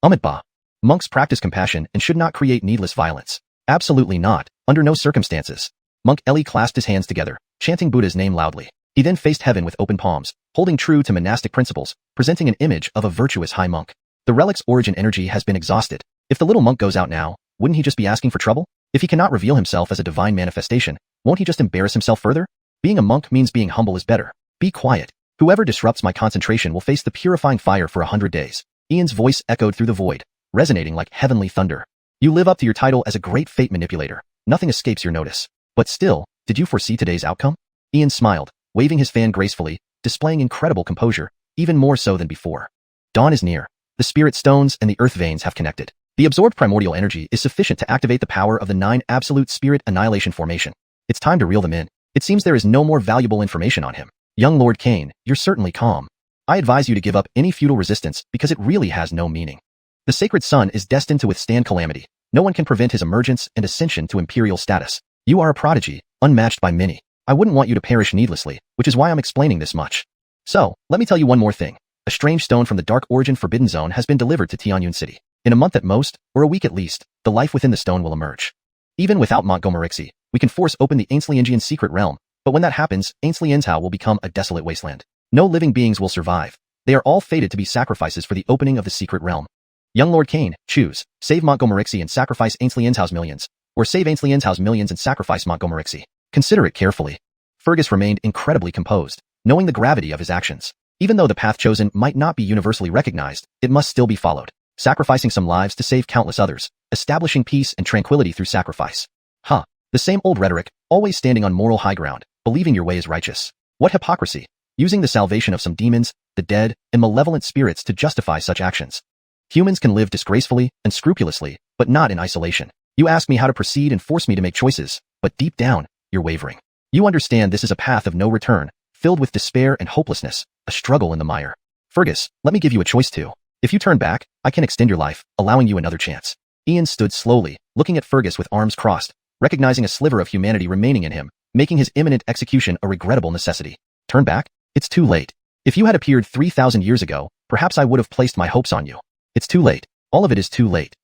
Ba. Monks practice compassion and should not create needless violence. Absolutely not, under no circumstances. Monk Ellie clasped his hands together, chanting Buddha's name loudly. He then faced heaven with open palms, holding true to monastic principles, presenting an image of a virtuous high monk. The relic's origin energy has been exhausted. If the little monk goes out now, wouldn't he just be asking for trouble? If he cannot reveal himself as a divine manifestation, won't he just embarrass himself further? Being a monk means being humble is better. Be quiet. Whoever disrupts my concentration will face the purifying fire for 100 days. Ian's voice echoed through the void, resonating like heavenly thunder. You live up to your title as a great fate manipulator. Nothing escapes your notice. But still, did you foresee today's outcome? Ian smiled, waving his fan gracefully, displaying incredible composure, even more so than before. Dawn is near. The spirit stones and the earth veins have connected. The absorbed primordial energy is sufficient to activate the power of the 9 absolute spirit annihilation formation. It's time to reel them in. It seems there is no more valuable information on him. Young Lord Kane, you're certainly calm. I advise you to give up any futile resistance because it really has no meaning. The sacred son is destined to withstand calamity. No one can prevent his emergence and ascension to imperial status. You are a prodigy, unmatched by many. I wouldn't want you to perish needlessly, which is why I'm explaining this much. So, let me tell you one more thing. A strange stone from the Dark Origin Forbidden Zone has been delivered to Tianyun City. In a month at most, or a week at least, the life within the stone will emerge. Even without Montgomery, we can force open the Ainsliengian secret realm, but when that happens, Ainslienzhao will become a desolate wasteland. No living beings will survive. They are all fated to be sacrifices for the opening of the secret realm. Young Lord Kane, choose. Save Montgomery and sacrifice Ainslienzhao's millions, or save Ainslienzhao's millions and sacrifice Montgomery. Consider it carefully. Fergus remained incredibly composed, knowing the gravity of his actions. Even though the path chosen might not be universally recognized, it must still be followed. Sacrificing some lives to save countless others, establishing peace and tranquility through sacrifice. Huh. The same old rhetoric, always standing on moral high ground, believing your way is righteous. What hypocrisy. Using the salvation of some demons, the dead, and malevolent spirits to justify such actions. Humans can live disgracefully and scrupulously, but not in isolation. You ask me how to proceed and force me to make choices, but deep down, you're wavering. You understand this is a path of no return, filled with despair and hopelessness, a struggle in the mire. Fergus, let me give you a choice too. If you turn back, I can extend your life, allowing you another chance. Ian stood slowly, looking at Fergus with arms crossed, recognizing a sliver of humanity remaining in him, making his imminent execution a regrettable necessity. Turn back? It's too late. If you had appeared 3,000 years ago, perhaps I would have placed my hopes on you. It's too late. All of it is too late.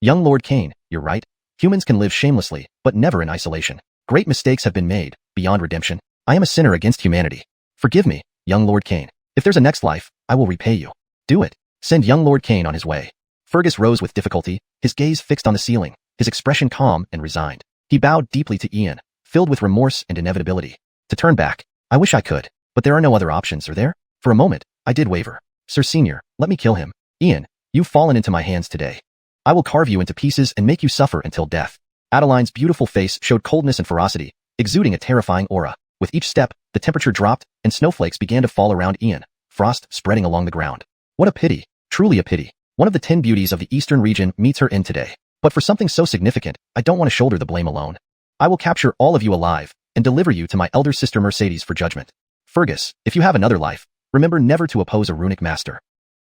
Young Lord Cain, you're right. Humans can live shamelessly, but never in isolation. Great mistakes have been made, beyond redemption. I am a sinner against humanity. Forgive me, young Lord Cain. If there's a next life, I will repay you. Do it. Send young Lord Cain on his way. Fergus rose with difficulty, his gaze fixed on the ceiling, his expression calm and resigned. He bowed deeply to Ian, filled with remorse and inevitability. To turn back, I wish I could, but there are no other options, are there? For a moment, I did waver. Sir Senior, let me kill him. Ian, you've fallen into my hands today. I will carve you into pieces and make you suffer until death. Adeline's beautiful face showed coldness and ferocity, exuding a terrifying aura. With each step, the temperature dropped, and snowflakes began to fall around Ian, frost spreading along the ground. What a pity, truly a pity. One of the 10 beauties of the eastern region meets her end today. But for something so significant, I don't want to shoulder the blame alone. I will capture all of you alive, and deliver you to my elder sister Mercedes for judgment. Fergus, if you have another life, remember never to oppose a runic master.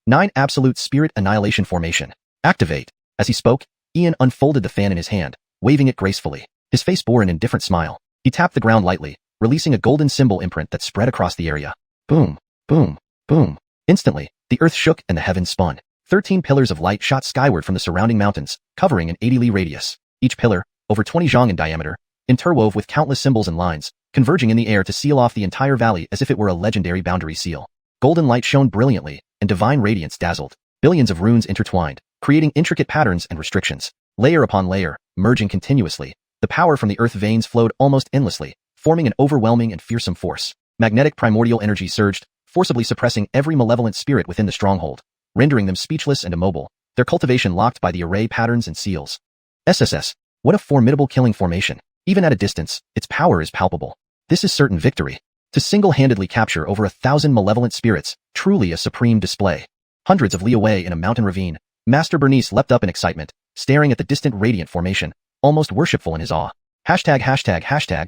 9 Absolute Spirit Annihilation Formation. Activate. As he spoke, Ian unfolded the fan in his hand, waving it gracefully. His face bore an indifferent smile. He tapped the ground lightly, releasing a golden symbol imprint that spread across the area. Boom, boom, boom. Instantly, the earth shook and the heavens spun. 13 pillars of light shot skyward from the surrounding mountains, covering an 80 li radius. Each pillar, over 20 zhang in diameter, interwove with countless symbols and lines, converging in the air to seal off the entire valley as if it were a legendary boundary seal. Golden light shone brilliantly, and divine radiance dazzled. Billions of runes intertwined, creating intricate patterns and restrictions. Layer upon layer, merging continuously, the power from the earth veins flowed almost endlessly, forming an overwhelming and fearsome force. Magnetic primordial energy surged, forcibly suppressing every malevolent spirit within the stronghold, rendering them speechless and immobile, their cultivation locked by the array patterns and seals. SSS, what a formidable killing formation. Even at a distance, its power is palpable. This is certain victory. To single-handedly capture over 1,000 malevolent spirits, truly a supreme display. Hundreds of li away in a mountain ravine, Master Bernice leapt up in excitement, staring at the distant radiant formation, almost worshipful in his awe. Hashtag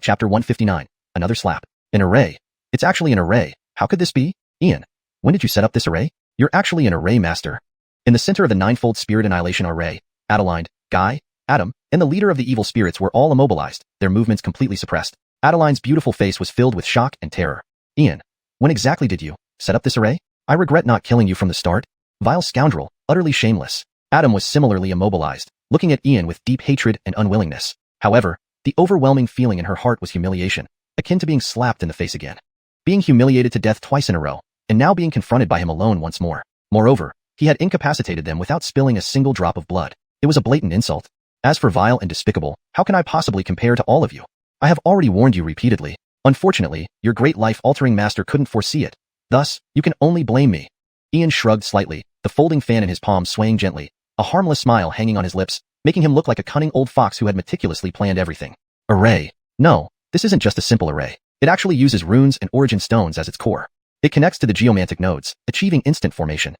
chapter 159, another slap. An array. It's actually an array. How could this be? Ian, when did you set up this array? You're actually an array master. In the center of the ninefold spirit annihilation array, Adeline, Guy, Adam, and the leader of the evil spirits were all immobilized, their movements completely suppressed. Adeline's beautiful face was filled with shock and terror. Ian, when exactly did you set up this array? I regret not killing you from the start. Vile scoundrel, utterly shameless. Adam was similarly immobilized, looking at Ian with deep hatred and unwillingness. However, the overwhelming feeling in her heart was humiliation, akin to being slapped in the face again. Being humiliated to death twice in a row, and now being confronted by him alone once more. Moreover, he had incapacitated them without spilling a single drop of blood. It was a blatant insult. As for vile and despicable, how can I possibly compare to all of you? I have already warned you repeatedly. Unfortunately, your great life-altering master couldn't foresee it. Thus, you can only blame me. Ian shrugged slightly, the folding fan in his palm swaying gently, a harmless smile hanging on his lips, making him look like a cunning old fox who had meticulously planned everything. Array. No, this isn't just a simple array. It actually uses runes and origin stones as its core. It connects to the geomantic nodes, achieving instant formation.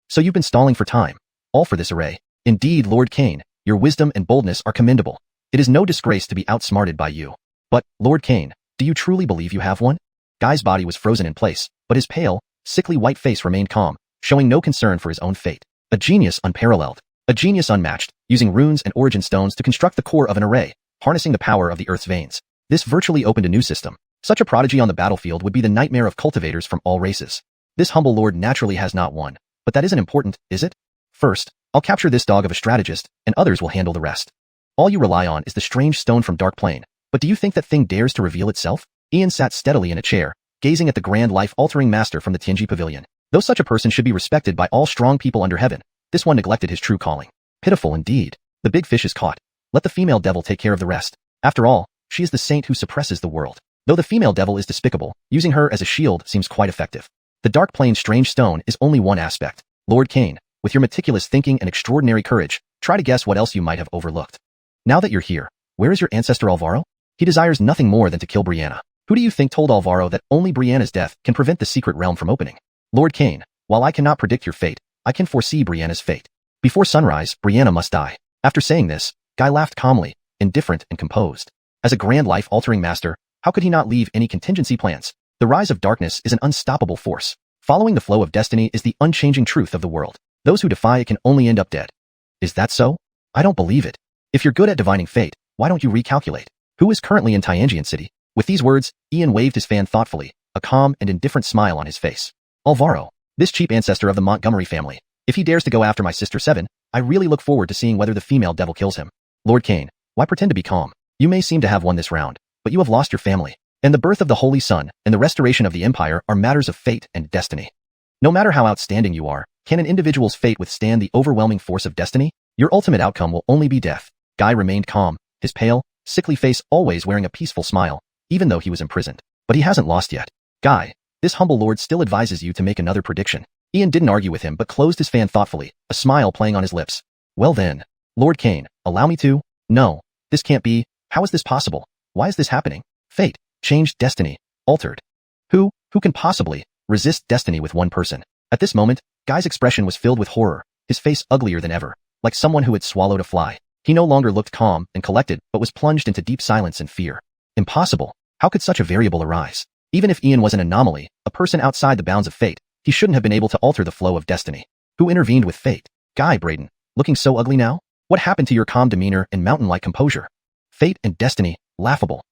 So you've been stalling for time, all for this array. Indeed, Lord Cain, your wisdom and boldness are commendable. It is no disgrace to be outsmarted by you. But, Lord Cain, do you truly believe you have one? Guy's body was frozen in place, but his pale, sickly white face remained calm, showing no concern for his own fate. A genius unparalleled. A genius unmatched, using runes and origin stones to construct the core of an array, harnessing the power of the Earth's veins. This virtually opened a new system. Such a prodigy on the battlefield would be the nightmare of cultivators from all races. This humble lord naturally has not one, but that isn't important, is it? First, I'll capture this dog of a strategist, and others will handle the rest. All you rely on is the strange stone from Dark Plane, but do you think that thing dares to reveal itself? Ian sat steadily in a chair, gazing at the grand life-altering master from the Tianji Pavilion. Though such a person should be respected by all strong people under heaven, this one neglected his true calling. Pitiful indeed. The big fish is caught. Let the female devil take care of the rest. After all, she is the saint who suppresses the world. Though the female devil is despicable, using her as a shield seems quite effective. The Dark Plane's strange stone is only one aspect. Lord Cain, with your meticulous thinking and extraordinary courage, try to guess what else you might have overlooked. Now that you're here, where is your ancestor Alvaro? He desires nothing more than to kill Brianna. Who do you think told Alvaro that only Brianna's death can prevent the secret realm from opening? Lord Cain, while I cannot predict your fate, I can foresee Brianna's fate. Before sunrise, Brianna must die. After saying this, Guy laughed calmly, indifferent and composed. As a grand life-altering master, how could he not leave any contingency plans? The rise of darkness is an unstoppable force. Following the flow of destiny is the unchanging truth of the world. Those who defy it can only end up dead. Is that so? I don't believe it. If you're good at divining fate, why don't you recalculate? Who is currently in Xianxia City? With these words, Ian waved his fan thoughtfully, a calm and indifferent smile on his face. Alvaro, this cheap ancestor of the Montgomery family. If he dares to go after my sister Seven, I really look forward to seeing whether the female devil kills him. Lord Cain, why pretend to be calm? You may seem to have won this round, but you have lost your family. And the birth of the Holy Sun and the restoration of the Empire are matters of fate and destiny. No matter how outstanding you are, can an individual's fate withstand the overwhelming force of destiny? Your ultimate outcome will only be death. Guy remained calm, his pale, sickly face always wearing a peaceful smile, even though he was imprisoned. But he hasn't lost yet. Guy, this humble lord still advises you to make another prediction. Ian didn't argue with him but closed his fan thoughtfully, a smile playing on his lips. Well then, Lord Cain, allow me to? No, this can't be. How is this possible? Why is this happening? Fate, changed destiny, altered. Who can possibly resist destiny with one person? At this moment, Guy's expression was filled with horror, his face uglier than ever, like someone who had swallowed a fly. He no longer looked calm and collected but was plunged into deep silence and fear. Impossible. How could such a variable arise? Even if Ian was an anomaly, a person outside the bounds of fate, he shouldn't have been able to alter the flow of destiny. Who intervened with fate? Guy Braden, looking so ugly now? What happened to your calm demeanor and mountain-like composure? Fate and destiny, laughable.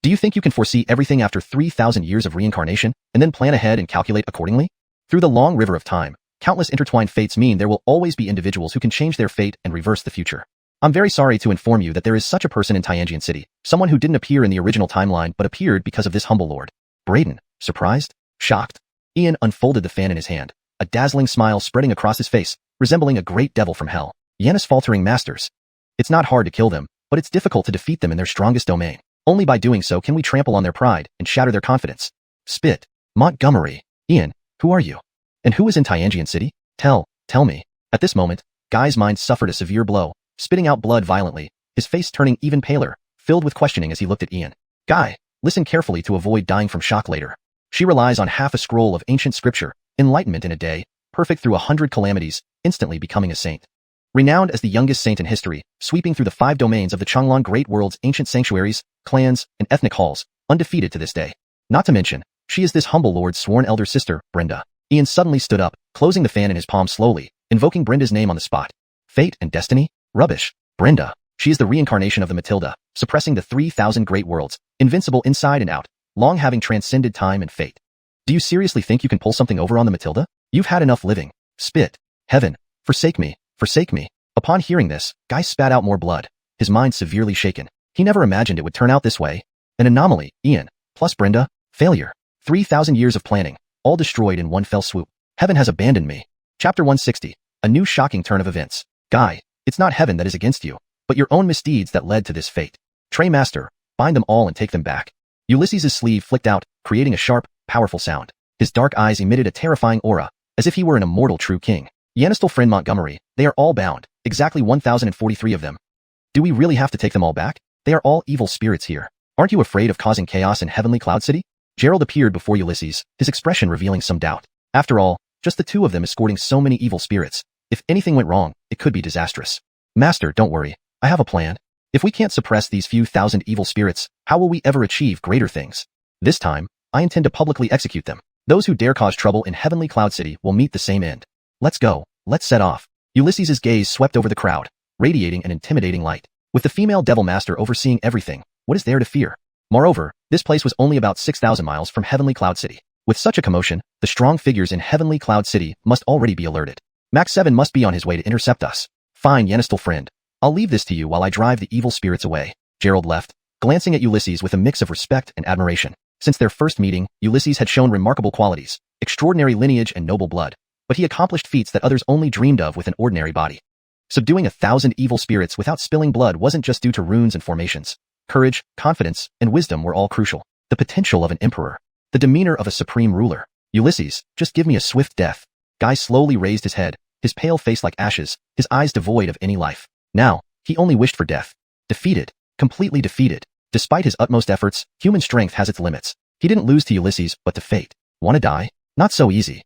Do you think you can foresee everything after 3,000 years of reincarnation, and then plan ahead and calculate accordingly? Through the long river of time, countless intertwined fates mean there will always be individuals who can change their fate and reverse the future. I'm very sorry to inform you that there is such a person in Xianxia City, someone who didn't appear in the original timeline but appeared because of this humble lord. Braden, surprised? Shocked? Ian unfolded the fan in his hand, a dazzling smile spreading across his face, resembling a great devil from hell. Yanis faltering masters. It's not hard to kill them, but it's difficult to defeat them in their strongest domain. Only by doing so can we trample on their pride and shatter their confidence. Spit. Montgomery. Ian, who are you? And who is in Xianxia City? Tell me. At this moment, Guy's mind suffered a severe blow, spitting out blood violently, his face turning even paler, filled with questioning as he looked at Ian. Guy, listen carefully to avoid dying from shock later. She relies on half a scroll of ancient scripture, enlightenment in a day, perfect through 100 calamities, instantly becoming a saint. Renowned as the youngest saint in history, sweeping through the 5 domains of the Canglan Great World's ancient sanctuaries, clans, and ethnic halls, undefeated to this day. Not to mention, she is this humble lord's sworn elder sister, Brenda. Ian suddenly stood up, closing the fan in his palm slowly, invoking Brenda's name on the spot. Fate and destiny? Rubbish. Brenda. She is the reincarnation of the Matilda, suppressing the 3,000 great worlds, invincible inside and out, long having transcended time and fate. Do you seriously think you can pull something over on the Matilda? You've had enough living. Spit. Heaven. Forsake me. Forsake me. Upon hearing this, Guy spat out more blood, his mind severely shaken. He never imagined it would turn out this way. An anomaly, Ian, plus Brenda, failure. 3,000 years of planning, all destroyed in one fell swoop. Heaven has abandoned me. Chapter 160. A new shocking turn of events. Guy, it's not heaven that is against you, but your own misdeeds that led to this fate. Trey Master, bind them all and take them back. Ulysses' sleeve flicked out, creating a sharp, powerful sound. His dark eyes emitted a terrifying aura, as if he were an immortal true king. Yanistal friend Montgomery, they are all bound, exactly 1,043 of them. Do we really have to take them all back? They are all evil spirits here. Aren't you afraid of causing chaos in Heavenly Cloud City? Gerald appeared before Ulysses, his expression revealing some doubt. After all, just the 2 of them escorting so many evil spirits. If anything went wrong, it could be disastrous. Master, don't worry. I have a plan. If we can't suppress these few thousand evil spirits, how will we ever achieve greater things? This time, I intend to publicly execute them. Those who dare cause trouble in Heavenly Cloud City will meet the same end. Let's go. Let's set off. Ulysses' gaze swept over the crowd, radiating an intimidating light. With the female devil master overseeing everything, what is there to fear? Moreover, this place was only about 6,000 miles from Heavenly Cloud City. With such a commotion, the strong figures in Heavenly Cloud City must already be alerted. Max 7 must be on his way to intercept us. Fine, Yanistal friend. I'll leave this to you while I drive the evil spirits away. Gerald left, glancing at Ulysses with a mix of respect and admiration. Since their first meeting, Ulysses had shown remarkable qualities, extraordinary lineage and noble blood. But he accomplished feats that others only dreamed of with an ordinary body. Subduing 1,000 evil spirits without spilling blood wasn't just due to runes and formations. Courage, confidence, and wisdom were all crucial. The potential of an emperor. The demeanor of a supreme ruler. Ulysses, just give me a swift death. Guy slowly raised his head, his pale face like ashes, his eyes devoid of any life. Now, he only wished for death. Defeated. Completely defeated. Despite his utmost efforts, human strength has its limits. He didn't lose to Ulysses, but to fate. Wanna die? Not so easy.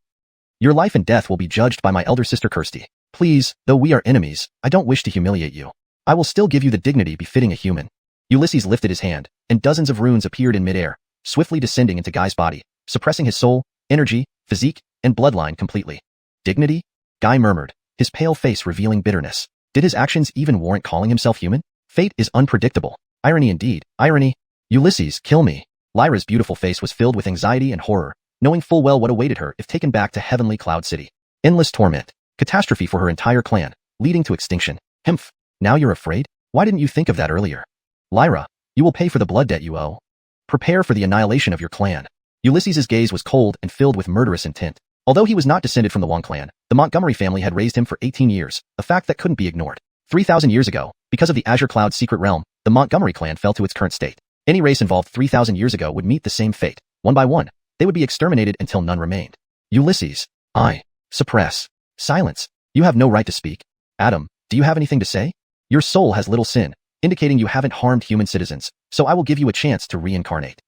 Your life and death will be judged by my elder sister Kirsty. Please, though we are enemies, I don't wish to humiliate you. I will still give you the dignity befitting a human. Ulysses lifted his hand, and dozens of runes appeared in midair, swiftly descending into Guy's body, suppressing his soul, energy, physique, and bloodline completely. Dignity? Guy murmured, his pale face revealing bitterness. Did his actions even warrant calling himself human? Fate is unpredictable. Irony indeed. Irony. Ulysses, kill me. Lyra's beautiful face was filled with anxiety and horror, knowing full well what awaited her if taken back to Heavenly Cloud City. Endless torment. Catastrophe for her entire clan, leading to extinction. Hmph. Now you're afraid? Why didn't you think of that earlier? Lyra, you will pay for the blood debt you owe. Prepare for the annihilation of your clan. Ulysses's gaze was cold and filled with murderous intent. Although he was not descended from the Wong clan, the Montgomery family had raised him for 18 years, a fact that couldn't be ignored. 3,000 years ago, because of the Azure Cloud's secret realm, the Montgomery clan fell to its current state. Any race involved 3,000 years ago would meet the same fate. One by one, they would be exterminated until none remained. Ulysses, suppress. Silence. You have no right to speak. Adam, do you have anything to say? Your soul has little sin, indicating you haven't harmed human citizens, so I will give you a chance to reincarnate.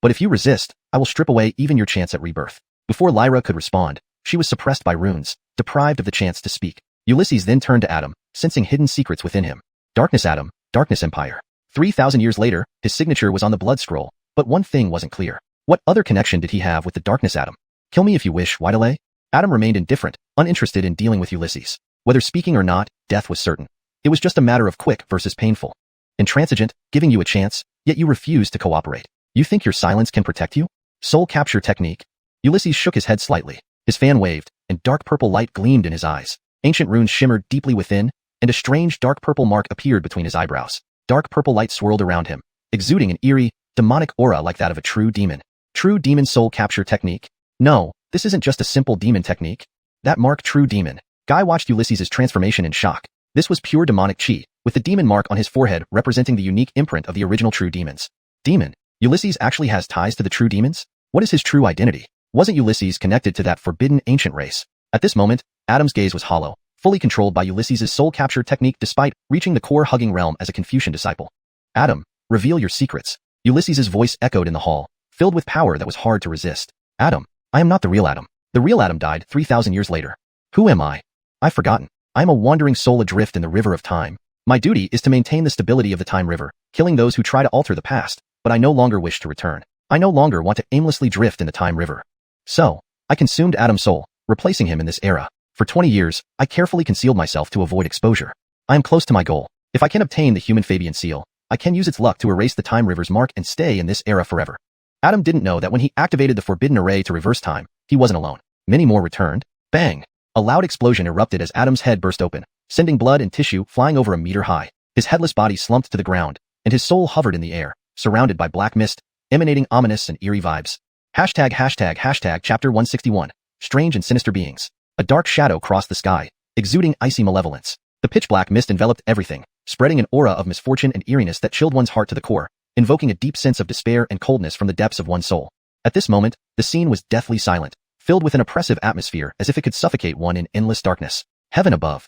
But if you resist, I will strip away even your chance at rebirth. Before Lyra could respond, she was suppressed by runes, deprived of the chance to speak. Ulysses then turned to Adam, sensing hidden secrets within him. Darkness Adam, Darkness Empire. 3,000 years later, his signature was on the blood scroll, but one thing wasn't clear. What other connection did he have with the Darkness Adam? Kill me if you wish, why delay? Adam remained indifferent, uninterested in dealing with Ulysses. Whether speaking or not, death was certain. It was just a matter of quick versus painful. Intransigent, giving you a chance, yet you refuse to cooperate. You think your silence can protect you? Soul capture technique. Ulysses shook his head slightly. His fan waved, and dark purple light gleamed in his eyes. Ancient runes shimmered deeply within, and a strange dark purple mark appeared between his eyebrows. Dark purple light swirled around him, exuding an eerie, demonic aura like that of a true demon. True demon soul capture technique? No, this isn't just a simple demon technique. That mark true demon. Guy watched Ulysses' transformation in shock. This was pure demonic chi, with the demon mark on his forehead representing the unique imprint of the original true demons. Demon? Ulysses actually has ties to the true demons? What is his true identity? Wasn't Ulysses connected to that forbidden ancient race? At this moment, Adam's gaze was hollow, fully controlled by Ulysses' soul capture technique despite reaching the core-hugging realm as a Confucian disciple. Adam, reveal your secrets. Ulysses' voice echoed in the hall, filled with power that was hard to resist. Adam, I am not the real Adam. The real Adam died 3,000 years later. Who am I? I've forgotten. I am a wandering soul adrift in the river of time. My duty is to maintain the stability of the time river, killing those who try to alter the past, but I no longer wish to return. I no longer want to aimlessly drift in the time river. So, I consumed Adam's soul, replacing him in this era. For 20 years, I carefully concealed myself to avoid exposure. I am close to my goal. If I can obtain the human Fabian seal, I can use its luck to erase the time river's mark and stay in this era forever. Adam didn't know that when he activated the forbidden array to reverse time, he wasn't alone. Many more returned. Bang! A loud explosion erupted as Adam's head burst open, sending blood and tissue flying over a meter high. His headless body slumped to the ground, and his soul hovered in the air, surrounded by black mist, emanating ominous and eerie vibes. Hashtag chapter 161. Strange and sinister beings. A dark shadow crossed the sky, exuding icy malevolence. The pitch-black mist enveloped everything, spreading an aura of misfortune and eeriness that chilled one's heart to the core, invoking a deep sense of despair and coldness from the depths of one's soul. At this moment, the scene was deathly silent, filled with an oppressive atmosphere as if it could suffocate one in endless darkness. Heaven above.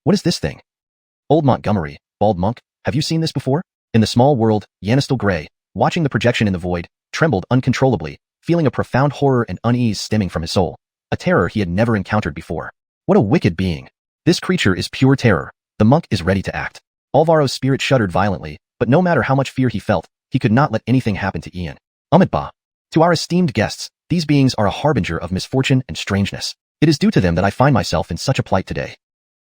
What is this thing? Old Montgomery, bald monk, have you seen this before? In the small world, Yanistel Grey, watching the projection in the void, trembled uncontrollably, feeling a profound horror and unease stemming from his soul. A terror he had never encountered before. What a wicked being. This creature is pure terror. The monk is ready to act. Alvaro's spirit shuddered violently, but no matter how much fear he felt, he could not let anything happen to Ian. Amitabha. To our esteemed guests, these beings are a harbinger of misfortune and strangeness. It is due to them that I find myself in such a plight today.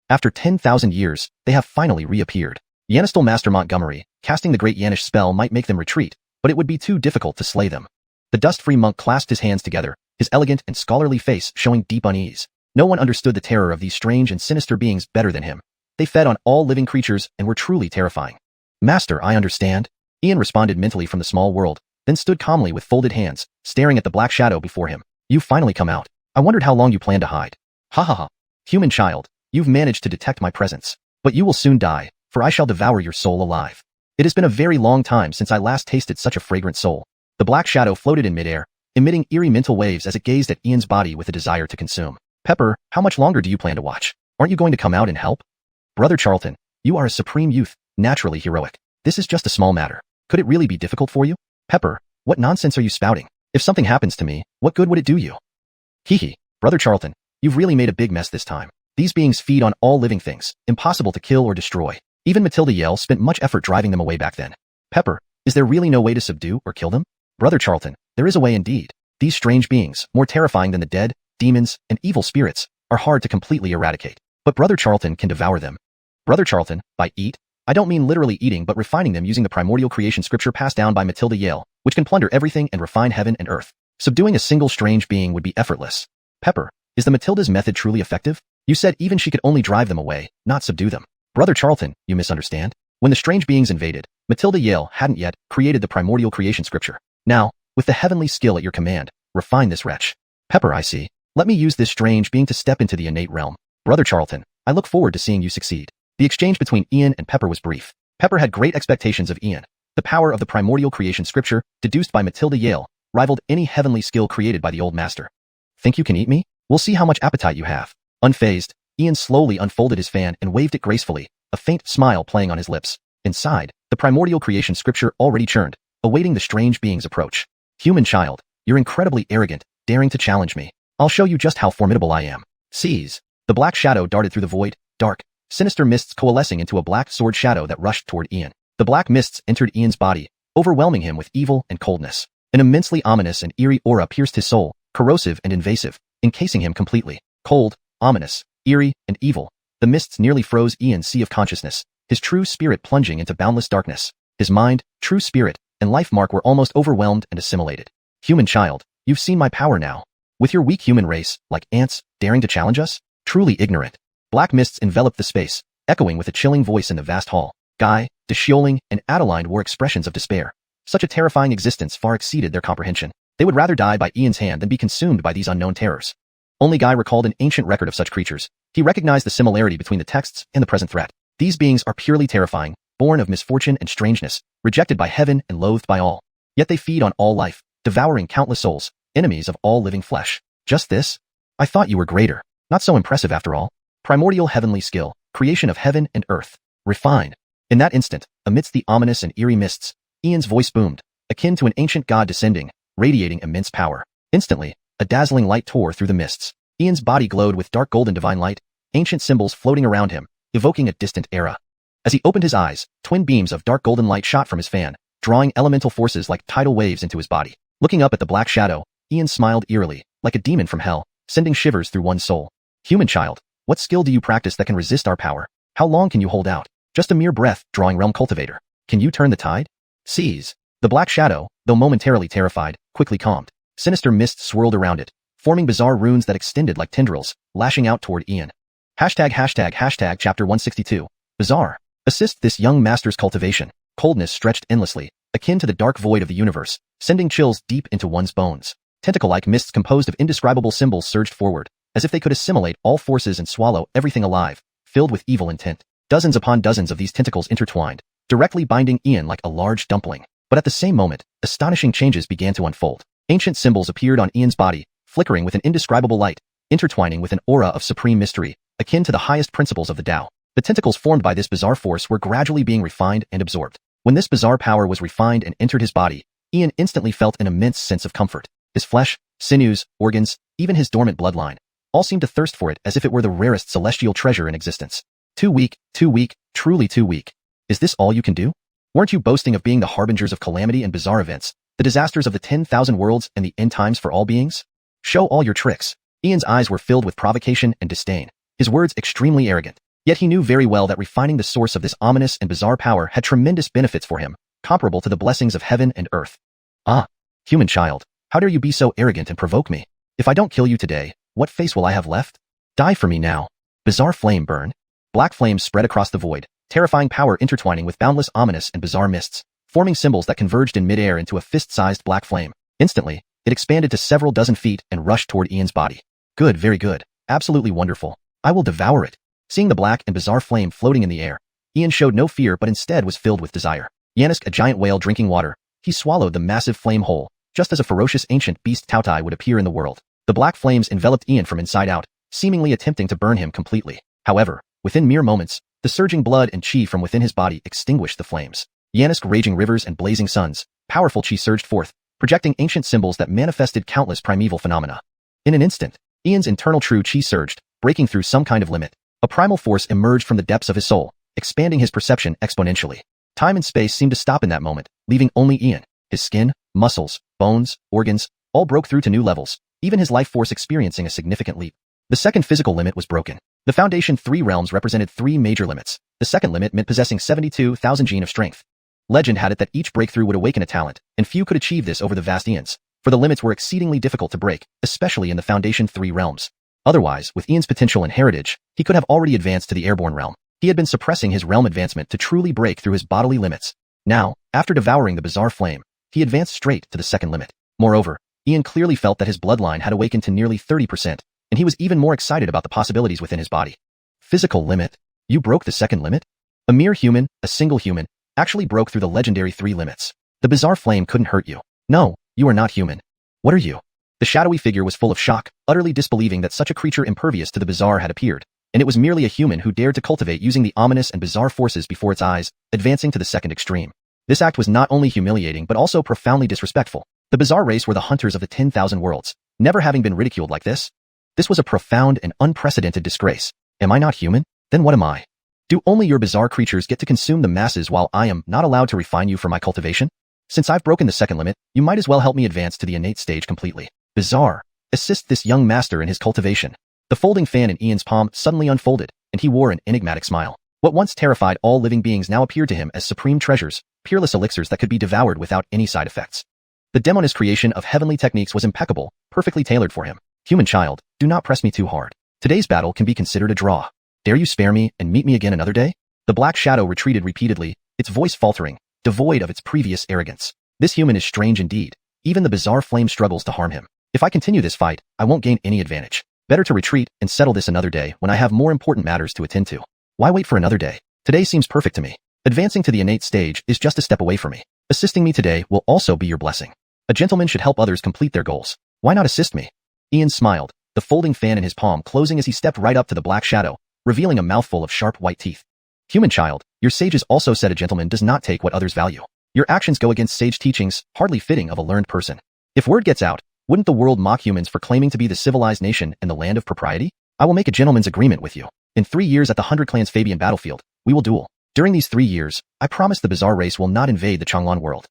After 10,000 years, they have finally reappeared. Yanistel Master Montgomery, casting the Great Yanish spell might make them retreat, but it would be too difficult to slay them. The dust-free monk clasped his hands together, his elegant and scholarly face showing deep unease. No one understood the terror of these strange and sinister beings better than him. They fed on all living creatures and were truly terrifying. Master, I understand. Ian responded mentally from the small world, then stood calmly with folded hands, staring at the black shadow before him. You've finally come out. I wondered how long you planned to hide. Ha ha ha. Human child, you've managed to detect my presence. But you will soon die, for I shall devour your soul alive. It has been a very long time since I last tasted such a fragrant soul. The black shadow floated in midair, emitting eerie mental waves as it gazed at Ian's body with a desire to consume. Pepper, how much longer do you plan to watch? Aren't you going to come out and help? Brother Charlton, you are a supreme youth, naturally heroic. This is just a small matter. Could it really be difficult for you? Pepper, what nonsense are you spouting? If something happens to me, what good would it do you? Hee. Brother Charlton, you've really made a big mess this time. These beings feed on all living things, impossible to kill or destroy. Even Matilda Yale spent much effort driving them away back then. Pepper, is there really no way to subdue or kill them? Brother Charlton, there is a way indeed. These strange beings, more terrifying than the dead, demons, and evil spirits, are hard to completely eradicate. But Brother Charlton can devour them. Brother Charlton, by eat, I don't mean literally eating but refining them using the primordial creation scripture passed down by Matilda Yale, which can plunder everything and refine heaven and earth. Subduing a single strange being would be effortless. Pepper, is the Matilda's method truly effective? You said even she could only drive them away, not subdue them. Brother Charlton, you misunderstand. When the strange beings invaded, Matilda Yale hadn't yet created the primordial creation scripture. Now, with the heavenly skill at your command, refine this wretch. Pepper, I see. Let me use this strange being to step into the innate realm. Brother Charlton, I look forward to seeing you succeed. The exchange between Ian and Pepper was brief. Pepper had great expectations of Ian. The power of the primordial creation scripture, deduced by Matilda Yale, rivaled any heavenly skill created by the old master. Think you can eat me? We'll see how much appetite you have. Unfazed, Ian slowly unfolded his fan and waved it gracefully, a faint smile playing on his lips. Inside, the primordial creation scripture already churned, awaiting the strange being's approach. Human child, you're incredibly arrogant, daring to challenge me. I'll show you just how formidable I am. Seize. The black shadow darted through the void, dark, sinister mists coalescing into a black sword shadow that rushed toward Ian. The black mists entered Ian's body, overwhelming him with evil and coldness. An immensely ominous and eerie aura pierced his soul, corrosive and invasive, encasing him completely. Cold, ominous, eerie, and evil, the mists nearly froze Ian's sea of consciousness, his true spirit plunging into boundless darkness. His mind, true spirit, and life mark were almost overwhelmed and assimilated. Human child, you've seen my power now. With your weak human race, like ants, daring to challenge us? Truly ignorant. Black mists enveloped the space, echoing with a chilling voice in the vast hall. Guy, de Xiuling, and Adeline wore expressions of despair. Such a terrifying existence far exceeded their comprehension. They would rather die by Ian's hand than be consumed by these unknown terrors. Only Guy recalled an ancient record of such creatures. He recognized the similarity between the texts and the present threat. These beings are purely terrifying, born of misfortune and strangeness, rejected by heaven and loathed by all. Yet they feed on all life, devouring countless souls, enemies of all living flesh. Just this? I thought you were greater. Not so impressive after all. Primordial heavenly skill, creation of heaven and earth, refined. In that instant, amidst the ominous and eerie mists, Ian's voice boomed, akin to an ancient god descending, radiating immense power. Instantly, a dazzling light tore through the mists. Ian's body glowed with dark golden divine light, ancient symbols floating around him, evoking a distant era. As he opened his eyes, twin beams of dark golden light shot from his fan, drawing elemental forces like tidal waves into his body. Looking up at the black shadow, Ian smiled eerily, like a demon from hell, sending shivers through one's soul. Human child, what skill do you practice that can resist our power? How long can you hold out? Just a mere breath, drawing realm cultivator. Can you turn the tide? Seize. The black shadow, though momentarily terrified, quickly calmed. Sinister mists swirled around it, forming bizarre runes that extended like tendrils, lashing out toward Ian. Hashtag chapter 162. Bizarre. Assist this young master's cultivation. Coldness stretched endlessly, akin to the dark void of the universe, sending chills deep into one's bones. Tentacle-like mists composed of indescribable symbols surged forward, as if they could assimilate all forces and swallow everything alive, filled with evil intent. Dozens upon dozens of these tentacles intertwined, directly binding Ian like a large dumpling. But at the same moment, astonishing changes began to unfold. Ancient symbols appeared on Ian's body, flickering with an indescribable light, intertwining with an aura of supreme mystery, akin to the highest principles of the Tao. The tentacles formed by this bizarre force were gradually being refined and absorbed. When this bizarre power was refined and entered his body, Ian instantly felt an immense sense of comfort. His flesh, sinews, organs, even his dormant bloodline, all seemed to thirst for it as if it were the rarest celestial treasure in existence. Too weak, truly too weak. Is this all you can do? Weren't you boasting of being the harbingers of calamity and bizarre events, the disasters of the 10,000 worlds and the end times for all beings? Show all your tricks. Ian's eyes were filled with provocation and disdain, his words extremely arrogant. Yet he knew very well that refining the source of this ominous and bizarre power had tremendous benefits for him, comparable to the blessings of heaven and earth. Ah, human child, how dare you be so arrogant and provoke me? If I don't kill you today, what face will I have left? Die for me now. Bizarre flame burn. Black flames spread across the void, terrifying power intertwining with boundless ominous and bizarre mists, forming symbols that converged in midair into a fist-sized black flame. Instantly, it expanded to several dozen feet and rushed toward Ian's body. Good, very good. Absolutely wonderful. I will devour it. Seeing the black and bizarre flame floating in the air, Ian showed no fear but instead was filled with desire. Yanisk, a giant whale drinking water, he swallowed the massive flame whole, just as a ferocious ancient beast Taotai would appear in the world. The black flames enveloped Ian from inside out, seemingly attempting to burn him completely. However, within mere moments, the surging blood and chi from within his body extinguished the flames. Yannisk raging rivers and blazing suns, powerful chi surged forth, projecting ancient symbols that manifested countless primeval phenomena. In an instant, Ian's internal true chi surged, breaking through some kind of limit. A primal force emerged from the depths of his soul, expanding his perception exponentially. Time and space seemed to stop in that moment, leaving only Ian. His skin, muscles, bones, organs, all broke through to new levels, even his life force experiencing a significant leap. The second physical limit was broken. The Foundation 3 realms represented 3 major limits. The second limit meant possessing 72,000 gene of strength. Legend had it that each breakthrough would awaken a talent, and few could achieve this over the vast eons, for the limits were exceedingly difficult to break, especially in the Foundation 3 realms. Otherwise, with Ian's potential and heritage, he could have already advanced to the airborne realm. He had been suppressing his realm advancement to truly break through his bodily limits. Now, after devouring the bizarre flame, he advanced straight to the second limit. Moreover, Ian clearly felt that his bloodline had awakened to nearly 30%, and he was even more excited about the possibilities within his body. Physical limit? You broke the second limit? A mere human, a single human, actually broke through the legendary 3 limits. The bizarre flame couldn't hurt you. No, you are not human. What are you? The shadowy figure was full of shock, utterly disbelieving that such a creature impervious to the bizarre had appeared, and it was merely a human who dared to cultivate using the ominous and bizarre forces before its eyes, advancing to the second extreme. This act was not only humiliating but also profoundly disrespectful. The bizarre race were the hunters of the 10,000 worlds, never having been ridiculed like this. This was a profound and unprecedented disgrace. Am I not human? Then what am I? Do only your bizarre creatures get to consume the masses while I am not allowed to refine you for my cultivation? Since I've broken the second limit, you might as well help me advance to the innate stage completely. Bizarre. Assist this young master in his cultivation. The folding fan in Ian's palm suddenly unfolded, and he wore an enigmatic smile. What once terrified all living beings now appeared to him as supreme treasures, peerless elixirs that could be devoured without any side effects. The demonist creation of heavenly techniques was impeccable, perfectly tailored for him. Human child, do not press me too hard. Today's battle can be considered a draw. Dare you spare me and meet me again another day? The black shadow retreated repeatedly, its voice faltering, devoid of its previous arrogance. This human is strange indeed. Even the bizarre flame struggles to harm him. If I continue this fight, I won't gain any advantage. Better to retreat and settle this another day when I have more important matters to attend to. Why wait for another day? Today seems perfect to me. Advancing to the innate stage is just a step away for me. Assisting me today will also be your blessing. A gentleman should help others complete their goals. Why not assist me? Ian smiled, the folding fan in his palm closing as he stepped right up to the black shadow, revealing a mouthful of sharp white teeth. Human child, your sages also said a gentleman does not take what others value. Your actions go against sage teachings, hardly fitting of a learned person. If word gets out, wouldn't the world mock humans for claiming to be the civilized nation and the land of propriety? I will make a gentleman's agreement with you. In 3 years at the 100 Clans Fabian battlefield, we will duel. During these 3 years, I promise the bizarre race will not invade the Canglan World.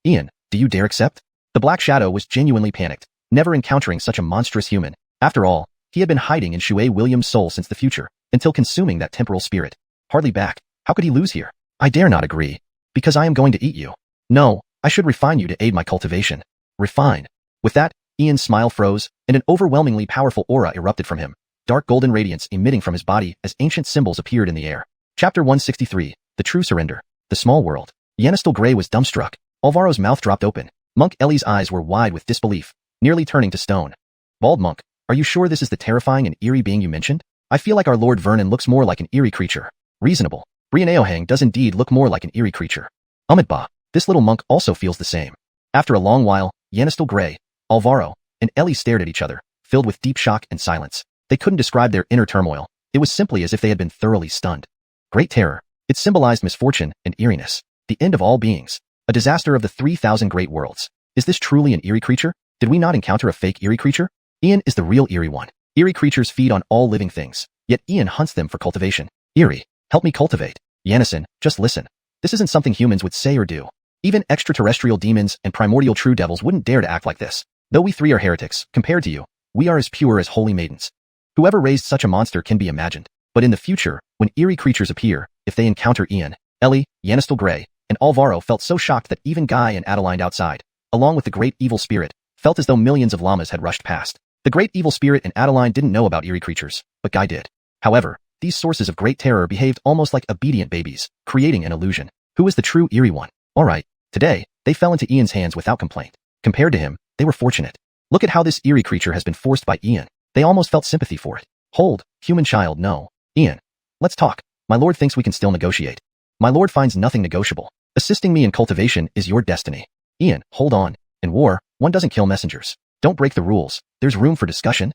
Ian, do you dare accept? The black shadow was genuinely panicked, never encountering such a monstrous human. After all, he had been hiding in Shui William's soul since the future, until consuming that temporal spirit. Hardly back. How could he lose here? I dare not agree. Because I am going to eat you. No, I should refine you to aid my cultivation. Refine. With that, Ian's smile froze, and an overwhelmingly powerful aura erupted from him, dark golden radiance emitting from his body as ancient symbols appeared in the air. Chapter 163, The True Surrender. The Small World. Yannistal Grey was dumbstruck. Alvaro's mouth dropped open. Monk Ellie's eyes were wide with disbelief, nearly turning to stone. Bald Monk, are you sure this is the terrifying and eerie being you mentioned? I feel like our Lord Vernon looks more like an eerie creature. Reasonable. Brianeohang does indeed look more like an eerie creature. Umitba, this little monk also feels the same. After a long while, Yannistal Grey, Alvaro, and Ellie stared at each other, filled with deep shock and silence. They couldn't describe their inner turmoil. It was simply as if they had been thoroughly stunned. Great terror. It symbolized misfortune and eeriness. The end of all beings. A disaster of the 3,000 great worlds. Is this truly an eerie creature? Did we not encounter a fake eerie creature? Ian is the real eerie one. Eerie creatures feed on all living things, yet Ian hunts them for cultivation. Eerie, help me cultivate. Yannison, just listen. This isn't something humans would say or do. Even extraterrestrial demons and primordial true devils wouldn't dare to act like this. Though we 3 are heretics, compared to you, we are as pure as holy maidens. Whoever raised such a monster can be imagined. But in the future, when eerie creatures appear, if they encounter Ian, Ellie, Yannistal Grey, and Alvaro felt so shocked that even Guy and Adeline outside, along with the great evil spirit, felt as though millions of llamas had rushed past. The great evil spirit and Adeline didn't know about eerie creatures, but Guy did. However, these sources of great terror behaved almost like obedient babies, creating an illusion. Who is the true eerie one? Alright, today, they fell into Ian's hands without complaint. Compared to him, they were fortunate. Look at how this eerie creature has been forced by Ian. They almost felt sympathy for it. Hold, human child, no. Ian, let's talk. My lord thinks we can still negotiate. My lord finds nothing negotiable. Assisting me in cultivation is your destiny. Ian, hold on. In war, one doesn't kill messengers. Don't break the rules. There's room for discussion.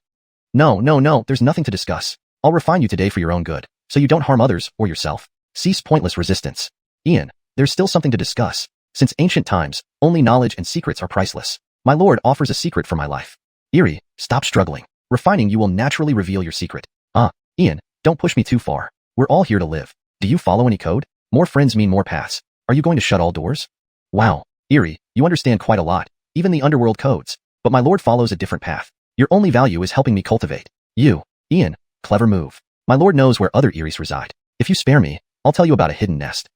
No, there's nothing to discuss. I'll refine you today for your own good, so you don't harm others or yourself. Cease pointless resistance. Ian, there's still something to discuss. Since ancient times, only knowledge and secrets are priceless. My lord offers a secret for my life. Eerie, stop struggling. Refining you will naturally reveal your secret. Ian, don't push me too far. We're all here to live. Do you follow any code? More friends mean more paths. Are you going to shut all doors? Wow, Eerie, you understand quite a lot, even the underworld codes. But my lord follows a different path. Your only value is helping me cultivate. You, Ian, clever move. My lord knows where other Eries reside. If you spare me, I'll tell you about a hidden nest.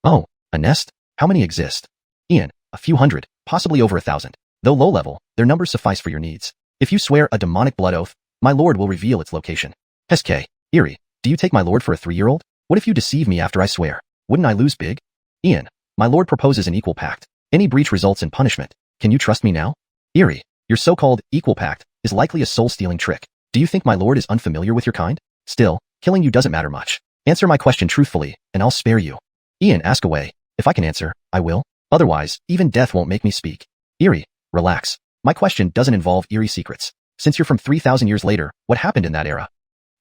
Oh, a nest? How many exist? Ian, a few hundred, possibly over 1,000. Though low level, their numbers suffice for your needs. If you swear a demonic blood oath, my lord will reveal its location. SK, Eerie, do you take my lord for a 3-year-old? What if you deceive me after I swear? Wouldn't I lose big? Ian, my lord proposes an equal pact. Any breach results in punishment. Can you trust me now? Eerie, your so-called equal pact is likely a soul-stealing trick. Do you think my lord is unfamiliar with your kind? Still, killing you doesn't matter much. Answer my question truthfully, and I'll spare you. Ian, ask away. If I can answer, I will. Otherwise, even death won't make me speak. Eerie, relax. My question doesn't involve eerie secrets. Since you're from 3,000 years later, what happened in that era?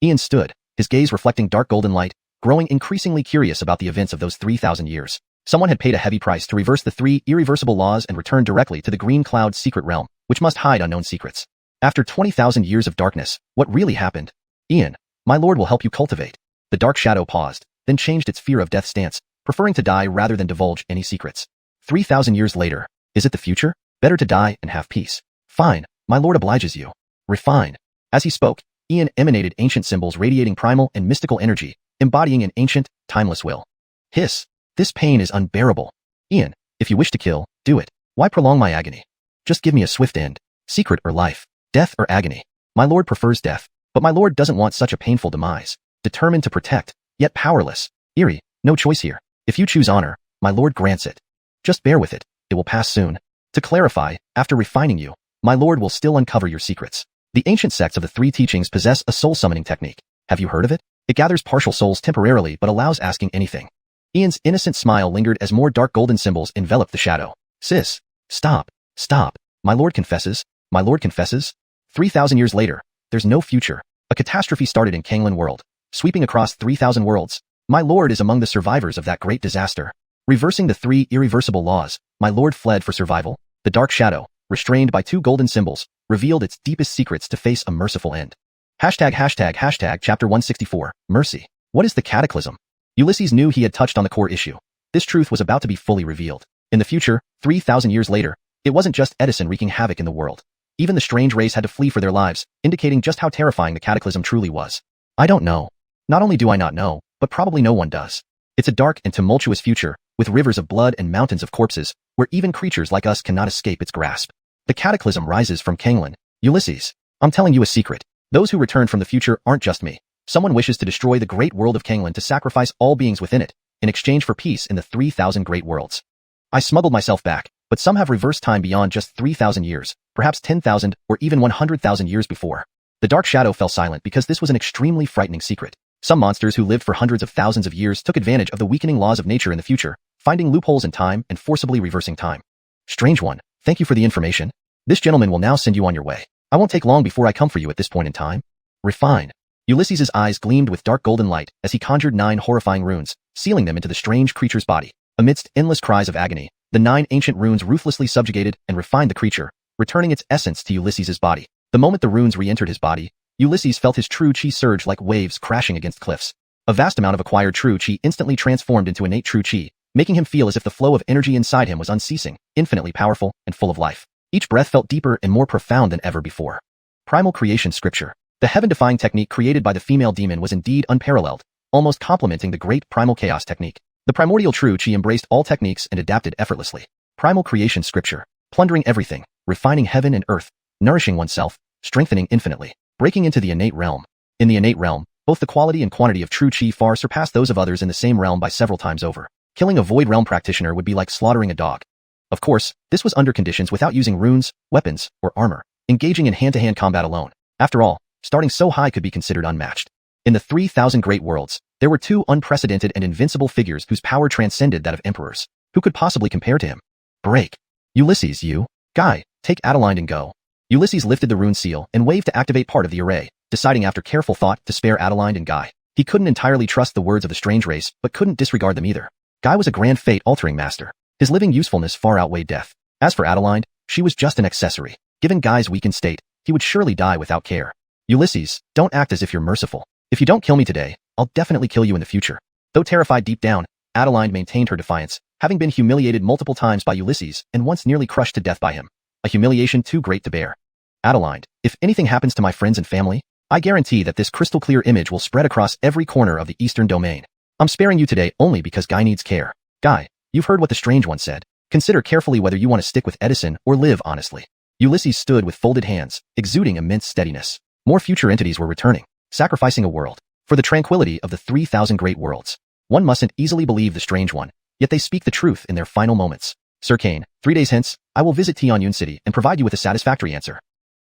Ian stood, his gaze reflecting dark golden light, growing increasingly curious about the events of those 3,000 years. Someone had paid a heavy price to reverse the 3 irreversible laws and return directly to the Green Cloud's secret realm, which must hide unknown secrets. After 20,000 years of darkness, what really happened? Ian, my lord will help you cultivate. The dark shadow paused, then changed its fear of death stance, preferring to die rather than divulge any secrets. 3,000 years later, is it the future? Better to die and have peace. Fine, my lord obliges you. Refine. As he spoke, Ian emanated ancient symbols radiating primal and mystical energy, embodying an ancient, timeless will. Hiss. This pain is unbearable. Ian, if you wish to kill, do it. Why prolong my agony? Just give me a swift end. Secret or life. Death or agony. My lord prefers death, but my lord doesn't want such a painful demise. Determined to protect, yet powerless. Eerie, no choice here. If you choose honor, my lord grants it. Just bear with it. It will pass soon. To clarify, after refining you, my lord will still uncover your secrets. The ancient sects of the 3 teachings possess a soul summoning technique. Have you heard of it? It gathers partial souls temporarily but allows asking anything. Ian's innocent smile lingered as more dark golden symbols enveloped the shadow. Sis, stop. My lord confesses. 3,000 years later, there's no future. A catastrophe started in Canglan World, sweeping across 3,000 worlds. My lord is among the survivors of that great disaster. Reversing the 3 irreversible laws, my lord fled for survival. The dark shadow, restrained by 2 golden symbols, revealed its deepest secrets to face a merciful end. Hashtag chapter 164, Mercy. What is the cataclysm? Ulysses knew he had touched on the core issue. This truth was about to be fully revealed. In the future, 3,000 years later, it wasn't just Edison wreaking havoc in the world. Even the strange race had to flee for their lives, indicating just how terrifying the cataclysm truly was. I don't know. Not only do I not know, but probably no one does. It's a dark and tumultuous future, with rivers of blood and mountains of corpses, where even creatures like us cannot escape its grasp. The cataclysm rises from Canglan. Ulysses, I'm telling you a secret. Those who return from the future aren't just me. Someone wishes to destroy the great world of Canglan to sacrifice all beings within it, in exchange for peace in the 3,000 great worlds. I smuggled myself back, but some have reversed time beyond just 3,000 years, perhaps 10,000 or even 100,000 years before. The dark shadow fell silent because this was an extremely frightening secret. Some monsters who lived for hundreds of thousands of years took advantage of the weakening laws of nature in the future, finding loopholes in time and forcibly reversing time. Strange one, thank you for the information. This gentleman will now send you on your way. I won't take long before I come for you at this point in time. Refine. Ulysses' eyes gleamed with dark golden light as he conjured 9 horrifying runes, sealing them into the strange creature's body. Amidst endless cries of agony, the 9 ancient runes ruthlessly subjugated and refined the creature, returning its essence to Ulysses' body. The moment the runes re-entered his body, Ulysses felt his true chi surge like waves crashing against cliffs. A vast amount of acquired true chi instantly transformed into innate true chi, making him feel as if the flow of energy inside him was unceasing, infinitely powerful, and full of life. Each breath felt deeper and more profound than ever before. Primal creation scripture. The heaven-defying technique created by the female demon was indeed unparalleled, almost complementing the great primal chaos technique. The primordial true chi embraced all techniques and adapted effortlessly. Primal creation scripture. Plundering everything, refining heaven and earth, nourishing oneself, strengthening infinitely, breaking into the innate realm. In the innate realm, both the quality and quantity of true chi far surpass those of others in the same realm by several times over. Killing a void realm practitioner would be like slaughtering a dog. Of course, this was under conditions without using runes, weapons, or armor, engaging in hand-to-hand combat alone. After all, starting so high could be considered unmatched. In the 3,000 great worlds, there were 2 unprecedented and invincible figures whose power transcended that of emperors. Who could possibly compare to him? Break. Ulysses, you. Guy, take Adeline and go. Ulysses lifted the rune seal and waved to activate part of the array, deciding after careful thought to spare Adeline and Guy. He couldn't entirely trust the words of the strange race, but couldn't disregard them either. Guy was a grand fate-altering master. His living usefulness far outweighed death. As for Adeline, she was just an accessory. Given Guy's weakened state, he would surely die without care. Ulysses, don't act as if you're merciful. If you don't kill me today, I'll definitely kill you in the future. Though terrified deep down, Adeline maintained her defiance, having been humiliated multiple times by Ulysses and once nearly crushed to death by him. A humiliation too great to bear. Adeline, if anything happens to my friends and family, I guarantee that this crystal-clear image will spread across every corner of the Eastern Domain. I'm sparing you today only because Guy needs care. Guy, you've heard what the Strange One said. Consider carefully whether you want to stick with Edison or live honestly. Ulysses stood with folded hands, exuding immense steadiness. More future entities were returning, sacrificing a world. For the tranquility of the 3,000 great worlds. One mustn't easily believe the Strange One, yet they speak the truth in their final moments. Sir Kane, 3 days hence, I will visit Tianyun City and provide you with a satisfactory answer.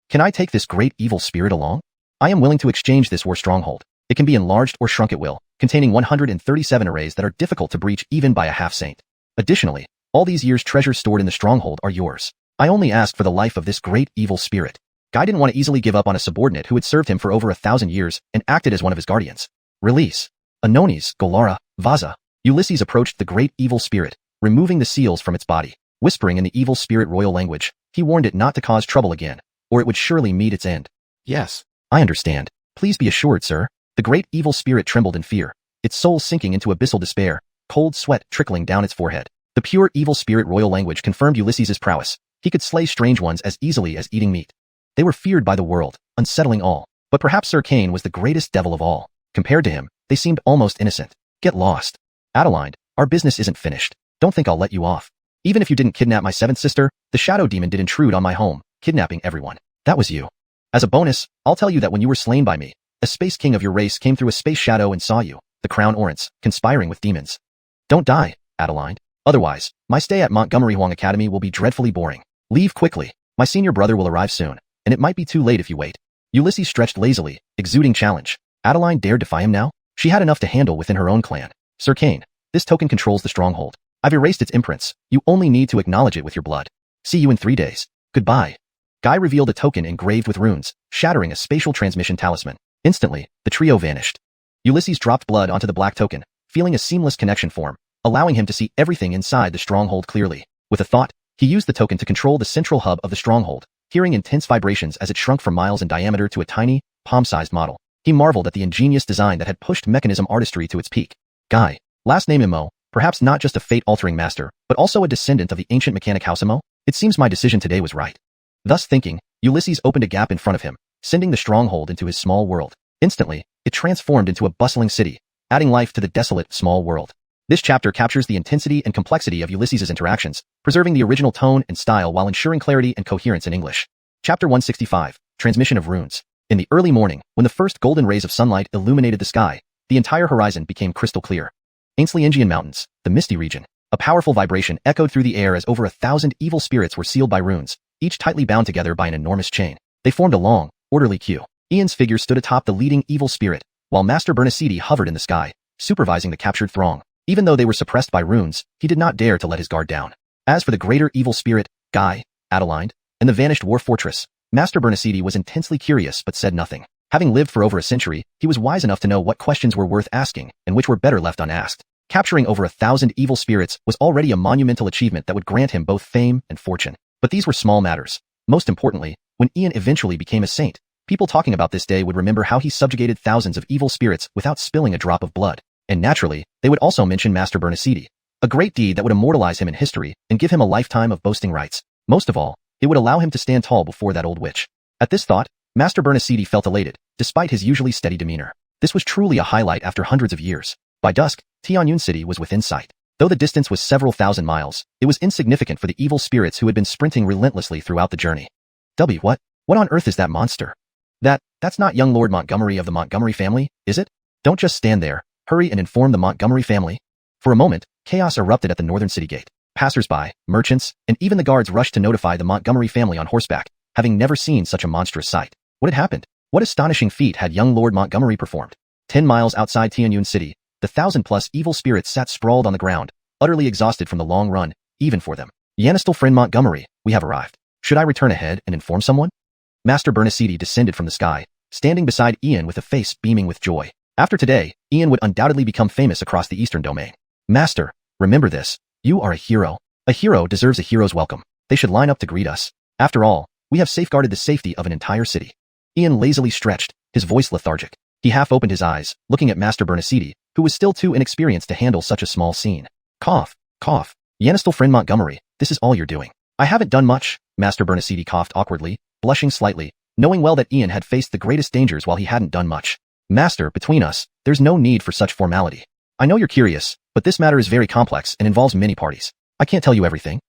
Can I take this great evil spirit along? I am willing to exchange this war stronghold. It can be enlarged or shrunk at will, containing 137 arrays that are difficult to breach even by a half-saint. Additionally, all these years' treasures stored in the stronghold are yours. I only ask for the life of this great evil spirit. Guy didn't want to easily give up on a subordinate who had served him for over 1,000 years and acted as one of his guardians. Release. Anonis, Golara, Vaza. Ulysses approached the great evil spirit, removing the seals from its body. Whispering in the evil spirit royal language, he warned it not to cause trouble again, or it would surely meet its end. Yes, I understand. Please be assured, sir. The great evil spirit trembled in fear, its soul sinking into abyssal despair, cold sweat trickling down its forehead. The pure evil spirit royal language confirmed Ulysses' prowess. He could slay strange ones as easily as eating meat. They were feared by the world, unsettling all. But perhaps Sir Kane was the greatest devil of all. Compared to him, they seemed almost innocent. Get lost. Adeline, our business isn't finished. Don't think I'll let you off. Even if you didn't kidnap my 7th sister, the shadow demon did intrude on my home, kidnapping everyone. That was you. As a bonus, I'll tell you that when you were slain by me, a space king of your race came through a space shadow and saw you, the Crown Orants, conspiring with demons. Don't die, Adeline. Otherwise, my stay at Montgomery Huang Academy will be dreadfully boring. Leave quickly. My senior brother will arrive soon, and it might be too late if you wait. Ulysses stretched lazily, exuding challenge. Adeline dared defy him now? She had enough to handle within her own clan. Sir Kane, this token controls the stronghold. I've erased its imprints. You only need to acknowledge it with your blood. See you in 3 days. Goodbye. Guy revealed a token engraved with runes, shattering a spatial transmission talisman. Instantly, the trio vanished. Ulysses dropped blood onto the black token, feeling a seamless connection form, allowing him to see everything inside the stronghold clearly. With a thought, he used the token to control the central hub of the stronghold, hearing intense vibrations as it shrunk from miles in diameter to a tiny, palm-sized model. He marveled at the ingenious design that had pushed mechanism artistry to its peak. Guy, last name Imo, perhaps not just a fate-altering master, but also a descendant of the ancient mechanic House Imo? It seems my decision today was right. Thus thinking, Ulysses opened a gap in front of him, sending the stronghold into his small world. Instantly, it transformed into a bustling city, adding life to the desolate, small world. This chapter captures the intensity and complexity of Ulysses' interactions, preserving the original tone and style while ensuring clarity and coherence in English. Chapter 165, Transmission of Runes. In the early morning, when the first golden rays of sunlight illuminated the sky, the entire horizon became crystal clear. Xianxia Mountains, the misty region. A powerful vibration echoed through the air as over 1,000 evil spirits were sealed by runes, each tightly bound together by an enormous chain. They formed a long, orderly queue. Ian's figure stood atop the leading evil spirit, while Master Bernacidi hovered in the sky, supervising the captured throng. Even though they were suppressed by runes, he did not dare to let his guard down. As for the greater evil spirit, Guy, Adeline, and the vanished war fortress, Master Bernacidi was intensely curious but said nothing. Having lived for over a century, he was wise enough to know what questions were worth asking and which were better left unasked. Capturing over 1,000 evil spirits was already a monumental achievement that would grant him both fame and fortune. But these were small matters. Most importantly, when Ian eventually became a saint, people talking about this day would remember how he subjugated thousands of evil spirits without spilling a drop of blood. And naturally, they would also mention Master Bernacidi, a great deed that would immortalize him in history and give him a lifetime of boasting rights. Most of all, it would allow him to stand tall before that old witch. At this thought, Master Bernacidi felt elated, despite his usually steady demeanor. This was truly a highlight after hundreds of years. By dusk, Tianyun City was within sight. Though the distance was several thousand miles, it was insignificant for the evil spirits who had been sprinting relentlessly throughout the journey. What on earth is that monster? That's not young Lord Montgomery of the Montgomery family, is it? Don't just stand there. Hurry and inform the Montgomery family. For a moment, chaos erupted at the northern city gate. Passers-by, merchants, and even the guards rushed to notify the Montgomery family on horseback, having never seen such a monstrous sight. What had happened? What astonishing feat had young Lord Montgomery performed? 10 miles outside Tianyun City, the 1,000+ evil spirits sat sprawled on the ground, utterly exhausted from the long run, even for them. Yanistal friend Montgomery, we have arrived. Should I return ahead and inform someone? Master Bernacidi descended from the sky, standing beside Ian with a face beaming with joy. After today, Ian would undoubtedly become famous across the Eastern Domain. Master, remember this. You are a hero. A hero deserves a hero's welcome. They should line up to greet us. After all, we have safeguarded the safety of an entire city. Ian lazily stretched, his voice lethargic. He half opened his eyes, looking at Master Bernacidi, who was still too inexperienced to handle such a small scene. Cough, cough. Yanistel friend Montgomery, this is all you're doing. I haven't done much, Master Bernacidi coughed awkwardly, blushing slightly, knowing well that Ian had faced the greatest dangers while he hadn't done much. Master, between us, there's no need for such formality. I know you're curious, but this matter is very complex and involves many parties. I can't tell you everything.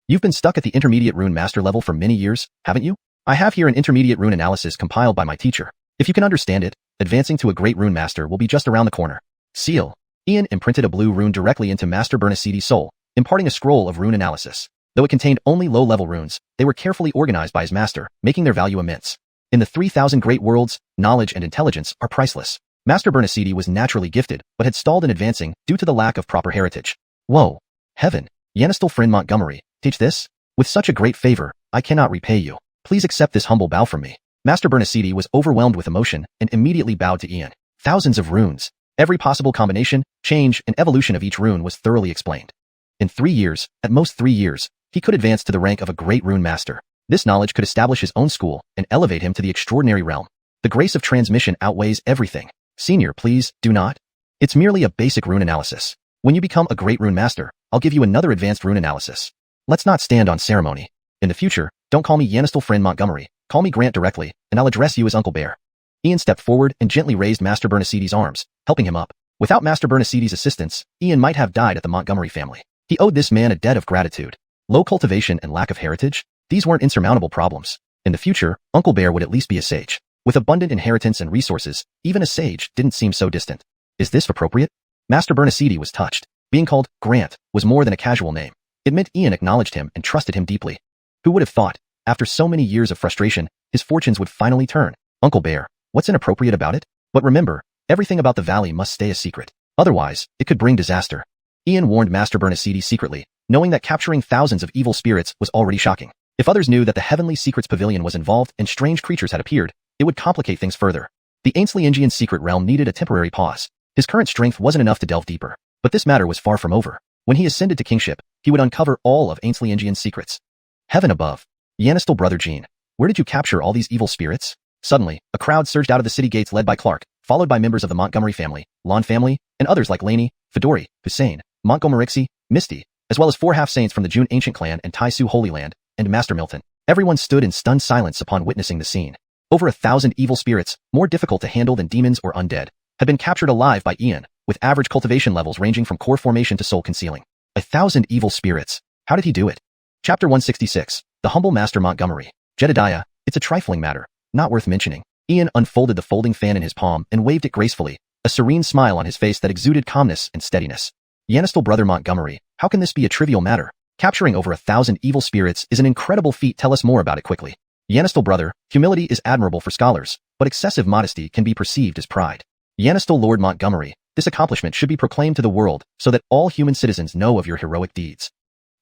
You've been stuck at the intermediate rune master level for many years, haven't you? I have here an intermediate rune analysis compiled by my teacher. If you can understand it, advancing to a great rune master will be just around the corner. Seal. Ian imprinted a blue rune directly into Master Bernacidi's soul, imparting a scroll of rune analysis. Though it contained only low-level runes, they were carefully organized by his master, making their value immense. In the 3,000 great worlds, knowledge and intelligence are priceless. Master Bernacidi was naturally gifted, but had stalled in advancing due to the lack of proper heritage. Whoa! Heaven! Yanistel friend Montgomery, teach this? With such a great favor, I cannot repay you. Please accept this humble bow from me. Master Bernacidi was overwhelmed with emotion and immediately bowed to Ian. Thousands of runes. Every possible combination, change, and evolution of each rune was thoroughly explained. In 3 years, at most 3 years, he could advance to the rank of a great rune master. This knowledge could establish his own school and elevate him to the extraordinary realm. The grace of transmission outweighs everything. Senior, please, do not. It's merely a basic rune analysis. When you become a great rune master, I'll give you another advanced rune analysis. Let's not stand on ceremony. In the future, don't call me Yanistel friend Montgomery. Call me Grant directly, and I'll address you as Uncle Bear. Ian stepped forward and gently raised Master Bernacidi's arms, helping him up. Without Master Bernacidi's assistance, Ian might have died at the Montgomery family. He owed this man a debt of gratitude. Low cultivation and lack of heritage? These weren't insurmountable problems. In the future, Uncle Bear would at least be a sage. With abundant inheritance and resources, even a sage didn't seem so distant. Is this appropriate? Master Bernacidi was touched. Being called Grant was more than a casual name. It meant Ian acknowledged him and trusted him deeply. Who would have thought, after so many years of frustration, his fortunes would finally turn? Uncle Bear, what's inappropriate about it? But remember, everything about the valley must stay a secret. Otherwise, it could bring disaster. Ian warned Master Bernacidi secretly, knowing that capturing thousands of evil spirits was already shocking. If others knew that the Heavenly Secrets Pavilion was involved and strange creatures had appeared, it would complicate things further. The xiuxian secret realm needed a temporary pause. His current strength wasn't enough to delve deeper. But this matter was far from over. When he ascended to kingship, he would uncover all of xiuxian's secrets. Heaven above. Yanistel brother Jean, where did you capture all these evil spirits? Suddenly, a crowd surged out of the city gates led by Clark, followed by members of the Montgomery family, Lon family, and others like Laney, Fedori, Hussein, Montgomerixi, Misty, as well as 4 half-saints from the June Ancient Clan and Tai Su Holy Land, and Master Milton. Everyone stood in stunned silence upon witnessing the scene. Over 1,000 evil spirits, more difficult to handle than demons or undead, had been captured alive by Ian, with average cultivation levels ranging from core formation to soul concealing. 1,000 evil spirits. How did he do it? Chapter 166. The Humble Master Montgomery. Jedediah, it's a trifling matter, not worth mentioning. Ian unfolded the folding fan in his palm and waved it gracefully, a serene smile on his face that exuded calmness and steadiness. Yanistel brother Montgomery, how can this be a trivial matter? Capturing over 1,000 evil spirits is an incredible feat. Tell us more about it quickly. Yanistel brother, humility is admirable for scholars, but excessive modesty can be perceived as pride. Yanistel Lord Montgomery, this accomplishment should be proclaimed to the world so that all human citizens know of your heroic deeds.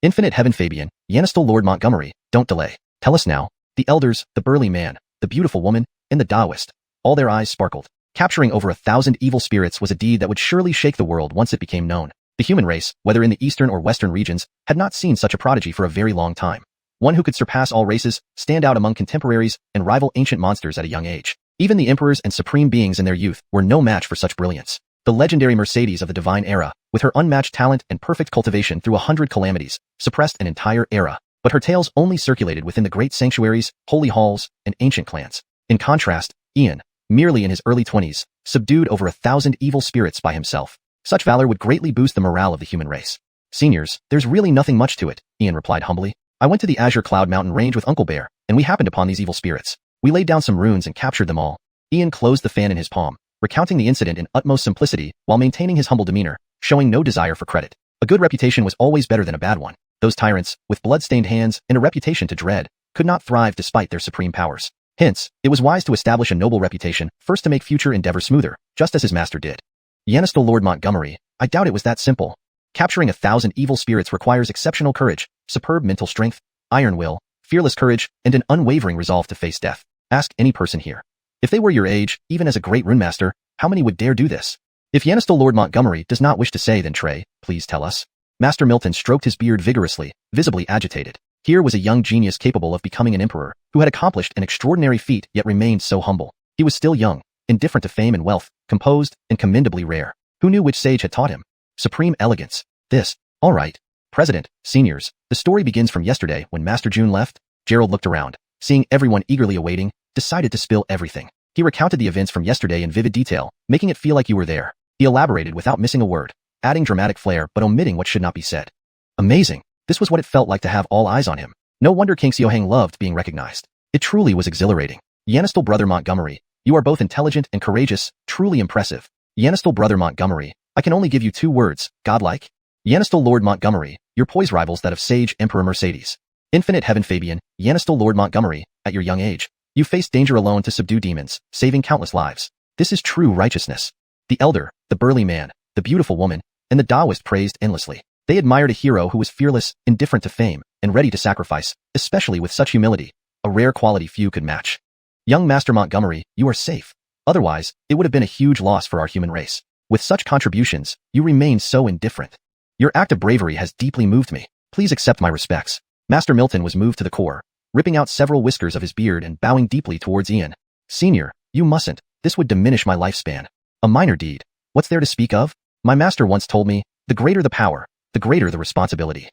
Infinite Heaven Fabian, Yanistel Lord Montgomery, don't delay. Tell us now. The elders, the burly man, the beautiful woman, and the Taoist. All their eyes sparkled. Capturing over 1,000 evil spirits was a deed that would surely shake the world once it became known. The human race, whether in the eastern or western regions, had not seen such a prodigy for a very long time. One who could surpass all races, stand out among contemporaries, and rival ancient monsters at a young age. Even the emperors and supreme beings in their youth were no match for such brilliance. The legendary Mercedes of the divine era, with her unmatched talent and perfect cultivation through 100 calamities, suppressed an entire era, but her tales only circulated within the great sanctuaries, holy halls, and ancient clans. In contrast, Ian, merely in his early 20s, subdued over 1,000 evil spirits by himself. Such valor would greatly boost the morale of the human race. Seniors, there's really nothing much to it, Ian replied humbly. I went to the Azure Cloud Mountain range with Uncle Bear, and we happened upon these evil spirits. We laid down some runes and captured them all. Ian closed the fan in his palm, recounting the incident in utmost simplicity while maintaining his humble demeanor, showing no desire for credit. A good reputation was always better than a bad one. Those tyrants, with blood-stained hands and a reputation to dread, could not thrive despite their supreme powers. Hence, it was wise to establish a noble reputation first to make future endeavor smoother, just as his master did. Yanistel Lord Montgomery, I doubt it was that simple. Capturing 1,000 evil spirits requires exceptional courage, superb mental strength, iron will, fearless courage, and an unwavering resolve to face death. Ask any person here. If they were your age, even as a great runemaster, how many would dare do this? If Yanistal Lord Montgomery does not wish to say, then Trey, please tell us. Master Milton stroked his beard vigorously, visibly agitated. Here was a young genius capable of becoming an emperor, who had accomplished an extraordinary feat yet remained so humble. He was still young, indifferent to fame and wealth, composed, and commendably rare. Who knew which sage had taught him? Supreme elegance. This. All right. President, seniors, the story begins from yesterday when Master June left. Gerald looked around, seeing everyone eagerly awaiting, decided to spill everything. He recounted the events from yesterday in vivid detail, making it feel like you were there. He elaborated without missing a word, adding dramatic flair but omitting what should not be said. Amazing. This was what it felt like to have all eyes on him. No wonder King Xiuxian loved being recognized. It truly was exhilarating. Yanistal Brother Montgomery, you are both intelligent and courageous, truly impressive. Yanistal Brother Montgomery, I can only give you 2 words, godlike. Yanistal Lord Montgomery, your poise rivals that of Sage Emperor Mercedes. Infinite Heaven Fabian, Yanistal Lord Montgomery, at your young age, you faced danger alone to subdue demons, saving countless lives. This is true righteousness. The elder, the burly man, the beautiful woman, and the Taoist praised endlessly. They admired a hero who was fearless, indifferent to fame, and ready to sacrifice, especially with such humility, a rare quality few could match. Young Master Montgomery, you are safe. Otherwise, it would have been a huge loss for our human race. With such contributions, you remain so indifferent. Your act of bravery has deeply moved me. Please accept my respects. Master Milton was moved to the core, ripping out several whiskers of his beard and bowing deeply towards Ian. Senior, you mustn't. This would diminish my lifespan. A minor deed. What's there to speak of? My master once told me, the greater the power, the greater the responsibility.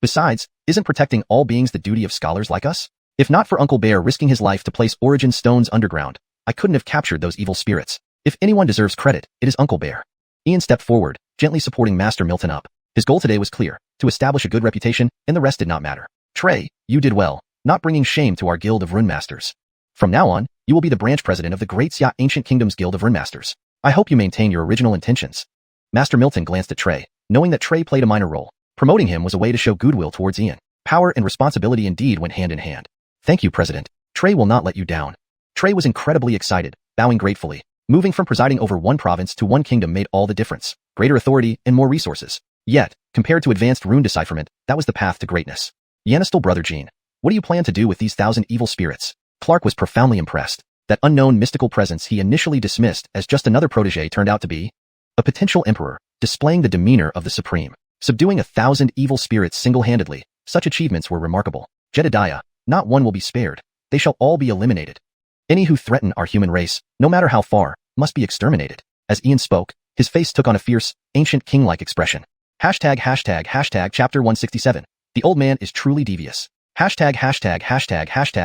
Besides, isn't protecting all beings the duty of scholars like us? If not for Uncle Bear risking his life to place origin stones underground, I couldn't have captured those evil spirits. If anyone deserves credit, it is Uncle Bear. Ian stepped forward, gently supporting Master Milton up. His goal today was clear, to establish a good reputation, and the rest did not matter. Trey, you did well, not bringing shame to our Guild of Runemasters. From now on, you will be the branch president of the Great Xia Ancient Kingdom's Guild of Runemasters. I hope you maintain your original intentions. Master Milton glanced at Trey, knowing that Trey played a minor role. Promoting him was a way to show goodwill towards Ian. Power and responsibility indeed went hand in hand. Thank you, President. Trey will not let you down. Trey was incredibly excited, bowing gratefully. Moving from presiding over one province to one kingdom made all the difference. Greater authority and more resources. Yet, compared to advanced rune decipherment, that was the path to greatness. Yanistal Brother Jean, what do you plan to do with these 1,000 evil spirits? Clark was profoundly impressed. That unknown mystical presence he initially dismissed as just another protege turned out to be a potential emperor, displaying the demeanor of the supreme. Subduing 1,000 evil spirits single-handedly, such achievements were remarkable. Jedediah, not one will be spared. They shall all be eliminated. Any who threaten our human race, no matter how far, must be exterminated. As Ian spoke, his face took on a fierce, ancient king-like expression. Hashtag chapter 167. The old man is truly devious. Hashtag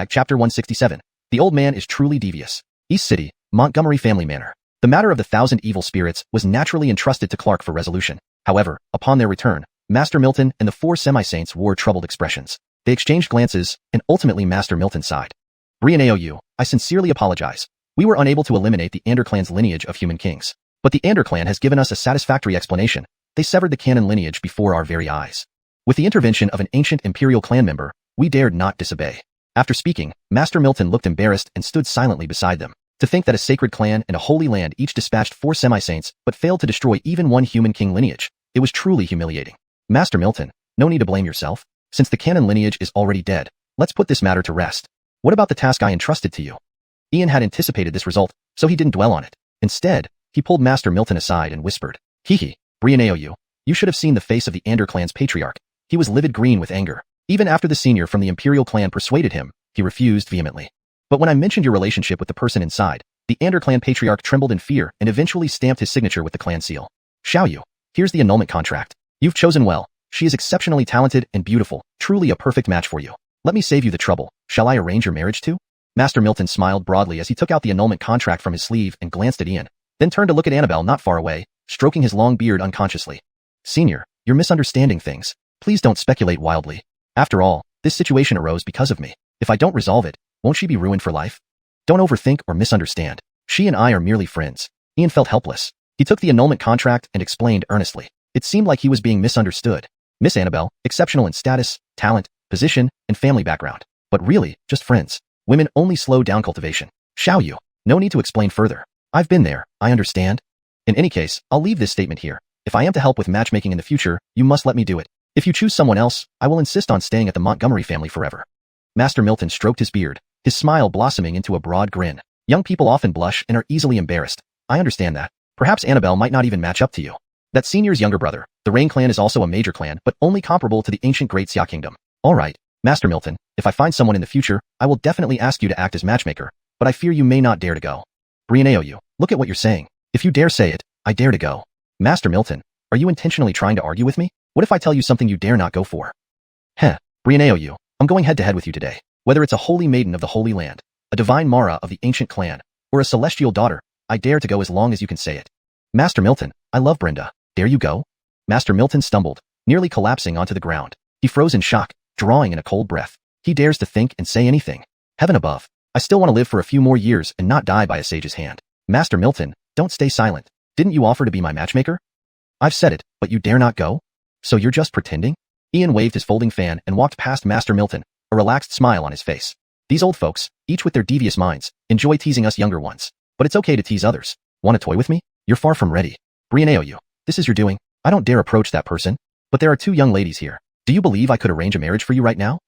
chapter 167. The old man is truly devious. East City, Montgomery Family Manor. The matter of the 1,000 evil spirits was naturally entrusted to Clark for resolution. However, upon their return, Master Milton and the 4 semi-saints wore troubled expressions. They exchanged glances, and ultimately Master Milton sighed. Brian, I sincerely apologize. We were unable to eliminate the Ander clan's lineage of human kings. But the Ander clan has given us a satisfactory explanation. They severed the canon lineage before our very eyes. With the intervention of an ancient imperial clan member, we dared not disobey. After speaking, Master Milton looked embarrassed and stood silently beside them. To think that a sacred clan and a holy land each dispatched 4 semi-saints but failed to destroy even one human king lineage, it was truly humiliating. Master Milton, no need to blame yourself. Since the canon lineage is already dead, let's put this matter to rest. What about the task I entrusted to you? Ian had anticipated this result, so he didn't dwell on it. Instead, he pulled Master Milton aside and whispered, Brian, you should have seen the face of the Ander clan's patriarch. He was livid green with anger. Even after the senior from the imperial clan persuaded him, he refused vehemently. But when I mentioned your relationship with the person inside, the Ander clan patriarch trembled in fear and eventually stamped his signature with the clan seal. Xiaoyu, here's the annulment contract. You've chosen well. She is exceptionally talented and beautiful, truly a perfect match for you. Let me save you the trouble. Shall I arrange your marriage too? Master Milton smiled broadly as he took out the annulment contract from his sleeve and glanced at Ian, then turned to look at Annabelle not far away, stroking his long beard unconsciously. Senior, you're misunderstanding things. Please don't speculate wildly. After all, this situation arose because of me. If I don't resolve it, won't she be ruined for life? Don't overthink or misunderstand. She and I are merely friends. Ian felt helpless. He took the annulment contract and explained earnestly. It seemed like he was being misunderstood. Miss Annabelle, exceptional in status, talent, position, and family background. But really, just friends. Women only slow down cultivation. Xiaoyu, no need to explain further. I've been there, I understand. In any case, I'll leave this statement here. If I am to help with matchmaking in the future, you must let me do it. If you choose someone else, I will insist on staying at the Montgomery family forever. Master Milton stroked his beard, his smile blossoming into a broad grin. Young people often blush and are easily embarrassed. I understand that. Perhaps Annabelle might not even match up to you. That senior's younger brother, the Rain clan, is also a major clan, but only comparable to the ancient Great Xia Kingdom. Alright, Master Milton, if I find someone in the future, I will definitely ask you to act as matchmaker, but I fear you may not dare to go. Brianeo, look at what you're saying. If you dare say it, I dare to go. Master Milton, are you intentionally trying to argue with me? What if I tell you something you dare not go for? Heh, Brianeo, I'm going head to head with you today. Whether it's a holy maiden of the Holy Land, a divine Mara of the ancient clan, or a celestial daughter, I dare to go as long as you can say it. Master Milton, I love Brenda. Dare you go? Master Milton stumbled, nearly collapsing onto the ground. He froze in shock, drawing in a cold breath. He dares to think and say anything. Heaven above. I still want to live for a few more years and not die by a sage's hand. Master Milton, don't stay silent. Didn't you offer to be my matchmaker? I've said it, but you dare not go? So you're just pretending? Ian waved his folding fan and walked past Master Milton, a relaxed smile on his face. These old folks, each with their devious minds, enjoy teasing us younger ones. But it's okay to tease others. Want to toy with me? You're far from ready. Brianeo, this is your doing. I don't dare approach that person. But there are two young ladies here. Do you believe I could arrange a marriage for you right now?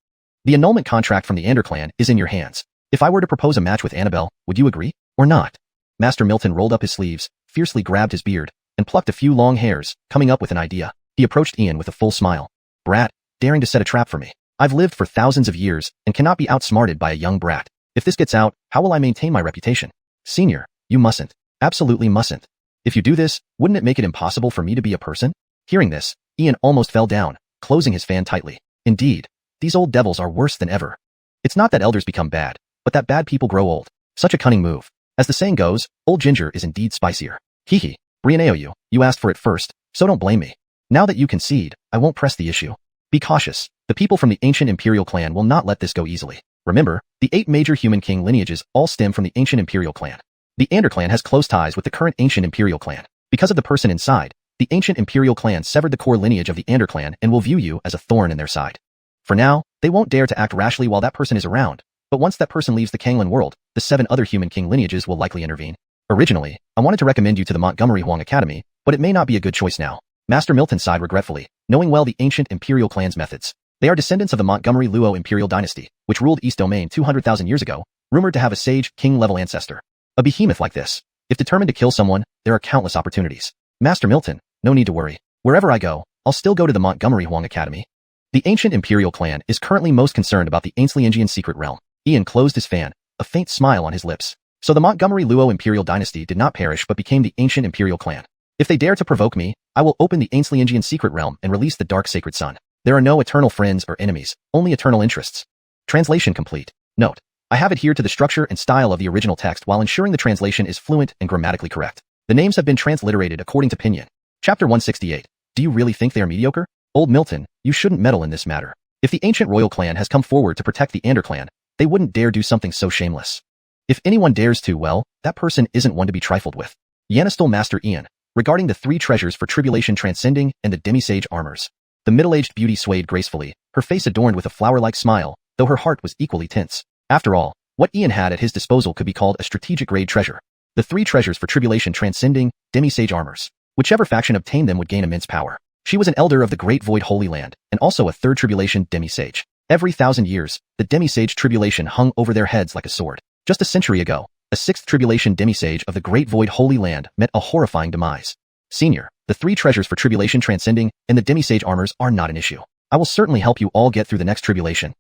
The annulment contract from the Ander clan is in your hands. If I were to propose a match with Annabelle, would you agree? Or not? Master Milton rolled up his sleeves, fiercely grabbed his beard, and plucked a few long hairs, coming up with an idea. He approached Ian with a full smile. Brat, daring to set a trap for me. I've lived for thousands of years and cannot be outsmarted by a young brat. If this gets out, how will I maintain my reputation? Senior, you mustn't. Absolutely mustn't. If you do this, wouldn't it make it impossible for me to be a person? Hearing this, Ian almost fell down, closing his fan tightly. Indeed, these old devils are worse than ever. It's not that elders become bad, but that bad people grow old. Such a cunning move. As the saying goes, old ginger is indeed spicier. Hee. Brianeo, you asked for it first, so don't blame me. Now that you concede, I won't press the issue. Be cautious. The people from the ancient Imperial clan will not let this go easily. Remember, the 8 major human king lineages all stem from the ancient Imperial clan. The Ander clan has close ties with the current ancient Imperial clan. Because of the person inside, the ancient Imperial clan severed the core lineage of the Ander clan and will view you as a thorn in their side. For now, they won't dare to act rashly while that person is around, but once that person leaves the Canglan World, the 7 other human king lineages will likely intervene. Originally, I wanted to recommend you to the Montgomery Huang Academy, but it may not be a good choice now. Master Milton sighed regretfully, knowing well the ancient Imperial clan's methods. They are descendants of the Montgomery Luo Imperial dynasty, which ruled East Domain 200,000 years ago, rumored to have a sage, king-level ancestor. A behemoth like this. If determined to kill someone, there are countless opportunities. Master Milton, no need to worry. Wherever I go, I'll still go to the Montgomery Huang Academy. The ancient Imperial clan is currently most concerned about the Xianxian secret realm. Ian closed his fan, a faint smile on his lips. So the Montgomery Luo Imperial dynasty did not perish but became the ancient Imperial clan. If they dare to provoke me, I will open the Xianxian secret realm and release the dark sacred sun. There are no eternal friends or enemies, only eternal interests. Translation complete. Note: I have adhered to the structure and style of the original text while ensuring the translation is fluent and grammatically correct. The names have been transliterated according to Pinyin. Chapter 168. Do you really think they are mediocre? Old Milton, you shouldn't meddle in this matter. If the ancient royal clan has come forward to protect the Ander clan, they wouldn't dare do something so shameless. If anyone dares to, well, that person isn't one to be trifled with. Yanistal Master Ian, regarding the 3 treasures for tribulation transcending and the demisage armors. The middle-aged beauty swayed gracefully, her face adorned with a flower-like smile, though her heart was equally tense. After all, what Ian had at his disposal could be called a strategic-grade treasure. The 3 treasures for tribulation transcending, demisage armors. Whichever faction obtained them would gain immense power. She was an elder of the Great Void Holy Land, and also a 3rd tribulation demisage. Every 1,000 years, the demisage tribulation hung over their heads like a sword. Just a century ago, a 6th tribulation demisage of the Great Void Holy Land met a horrifying demise. Senior, the 3 treasures for tribulation transcending and the demisage armors are not an issue. I will certainly help you all get through the next tribulation.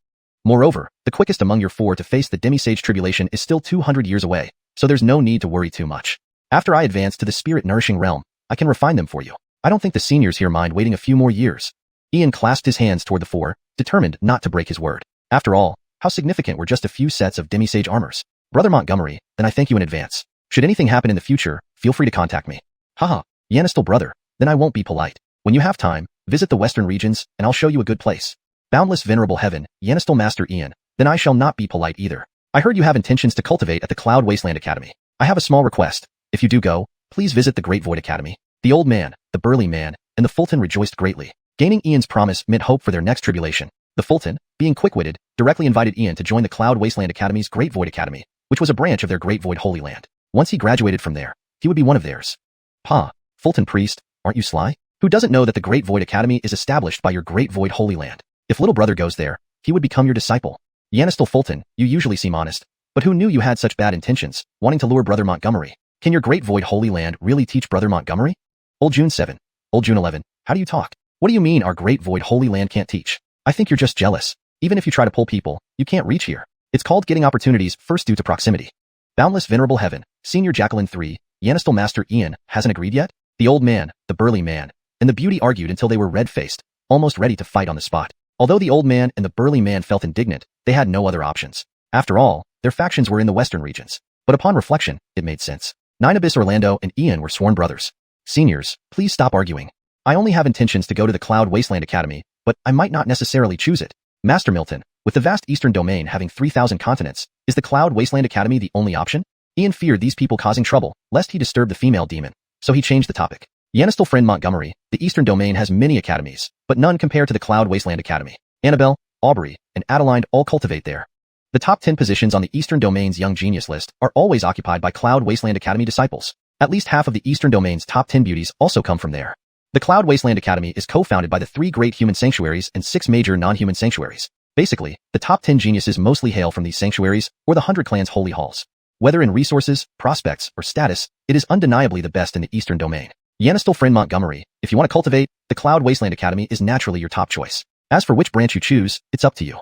Moreover, the quickest among your 4 to face the demisage tribulation is still 200 years away, so there's no need to worry too much. After I advance to the spirit-nourishing realm, I can refine them for you. I don't think the seniors here mind waiting a few more years. Ian clasped his hands toward the 4, determined not to break his word. After all, how significant were just a few sets of demisage armors? Brother Montgomery, then I thank you in advance. Should anything happen in the future, feel free to contact me. Haha, Yanistal brother, then I won't be polite. When you have time, visit the western regions, and I'll show you a good place. Boundless venerable heaven, Yanistal Master Ian, then I shall not be polite either. I heard you have intentions to cultivate at the Cloud Wasteland Academy. I have a small request. If you do go, please visit the Great Void Academy. The old man, the burly man, and the Fulton rejoiced greatly. Gaining Ian's promise meant hope for their next tribulation. The Fulton, being quick-witted, directly invited Ian to join the Cloud Wasteland Academy's Great Void Academy, which was a branch of their Great Void Holy Land. Once he graduated from there, he would be one of theirs. Pa, Fulton priest, aren't you sly? Who doesn't know that the Great Void Academy is established by your Great Void Holy Land? If little brother goes there, he would become your disciple. Yanistel Fulton, you usually seem honest. But who knew you had such bad intentions, wanting to lure Brother Montgomery? Can your great void Holy Land really teach Brother Montgomery? Old June 7. Old June 11. How do you talk? What do you mean our great void Holy Land can't teach? I think you're just jealous. Even if you try to pull people, you can't reach here. It's called getting opportunities first due to proximity. Boundless Venerable Heaven, Senior Jacqueline 3, Yanistel Master Ian, hasn't agreed yet? The old man, the burly man, and the beauty argued until they were red-faced, almost ready to fight on the spot. Although the old man and the burly man felt indignant, they had no other options. After all, their factions were in the western regions. But upon reflection, it made sense. Nine Abyss Orlando and Ian were sworn brothers. Seniors, please stop arguing. I only have intentions to go to the Cloud Wasteland Academy, but I might not necessarily choose it. Master Milton, with the vast eastern domain having 3,000 continents, is the Cloud Wasteland Academy the only option? Ian feared these people causing trouble, lest he disturb the female demon. So he changed the topic. Yanistel friend Montgomery, the eastern domain has many academies, but none compare to the Cloud Wasteland Academy. Annabelle, Aubrey, and Adeline all cultivate there. The top 10 positions on the Eastern Domain's Young Genius list are always occupied by Cloud Wasteland Academy disciples. At least half of the Eastern Domain's top 10 beauties also come from there. The Cloud Wasteland Academy is co-founded by the 3 great human sanctuaries and 6 major non-human sanctuaries. Basically, the top 10 geniuses mostly hail from these sanctuaries or the 100 Clans holy halls. Whether in resources, prospects, or status, it is undeniably the best in the Eastern Domain. Yanistel friend Montgomery, if you want to cultivate, the Cloud Wasteland Academy is naturally your top choice. As for which branch you choose, it's up to you.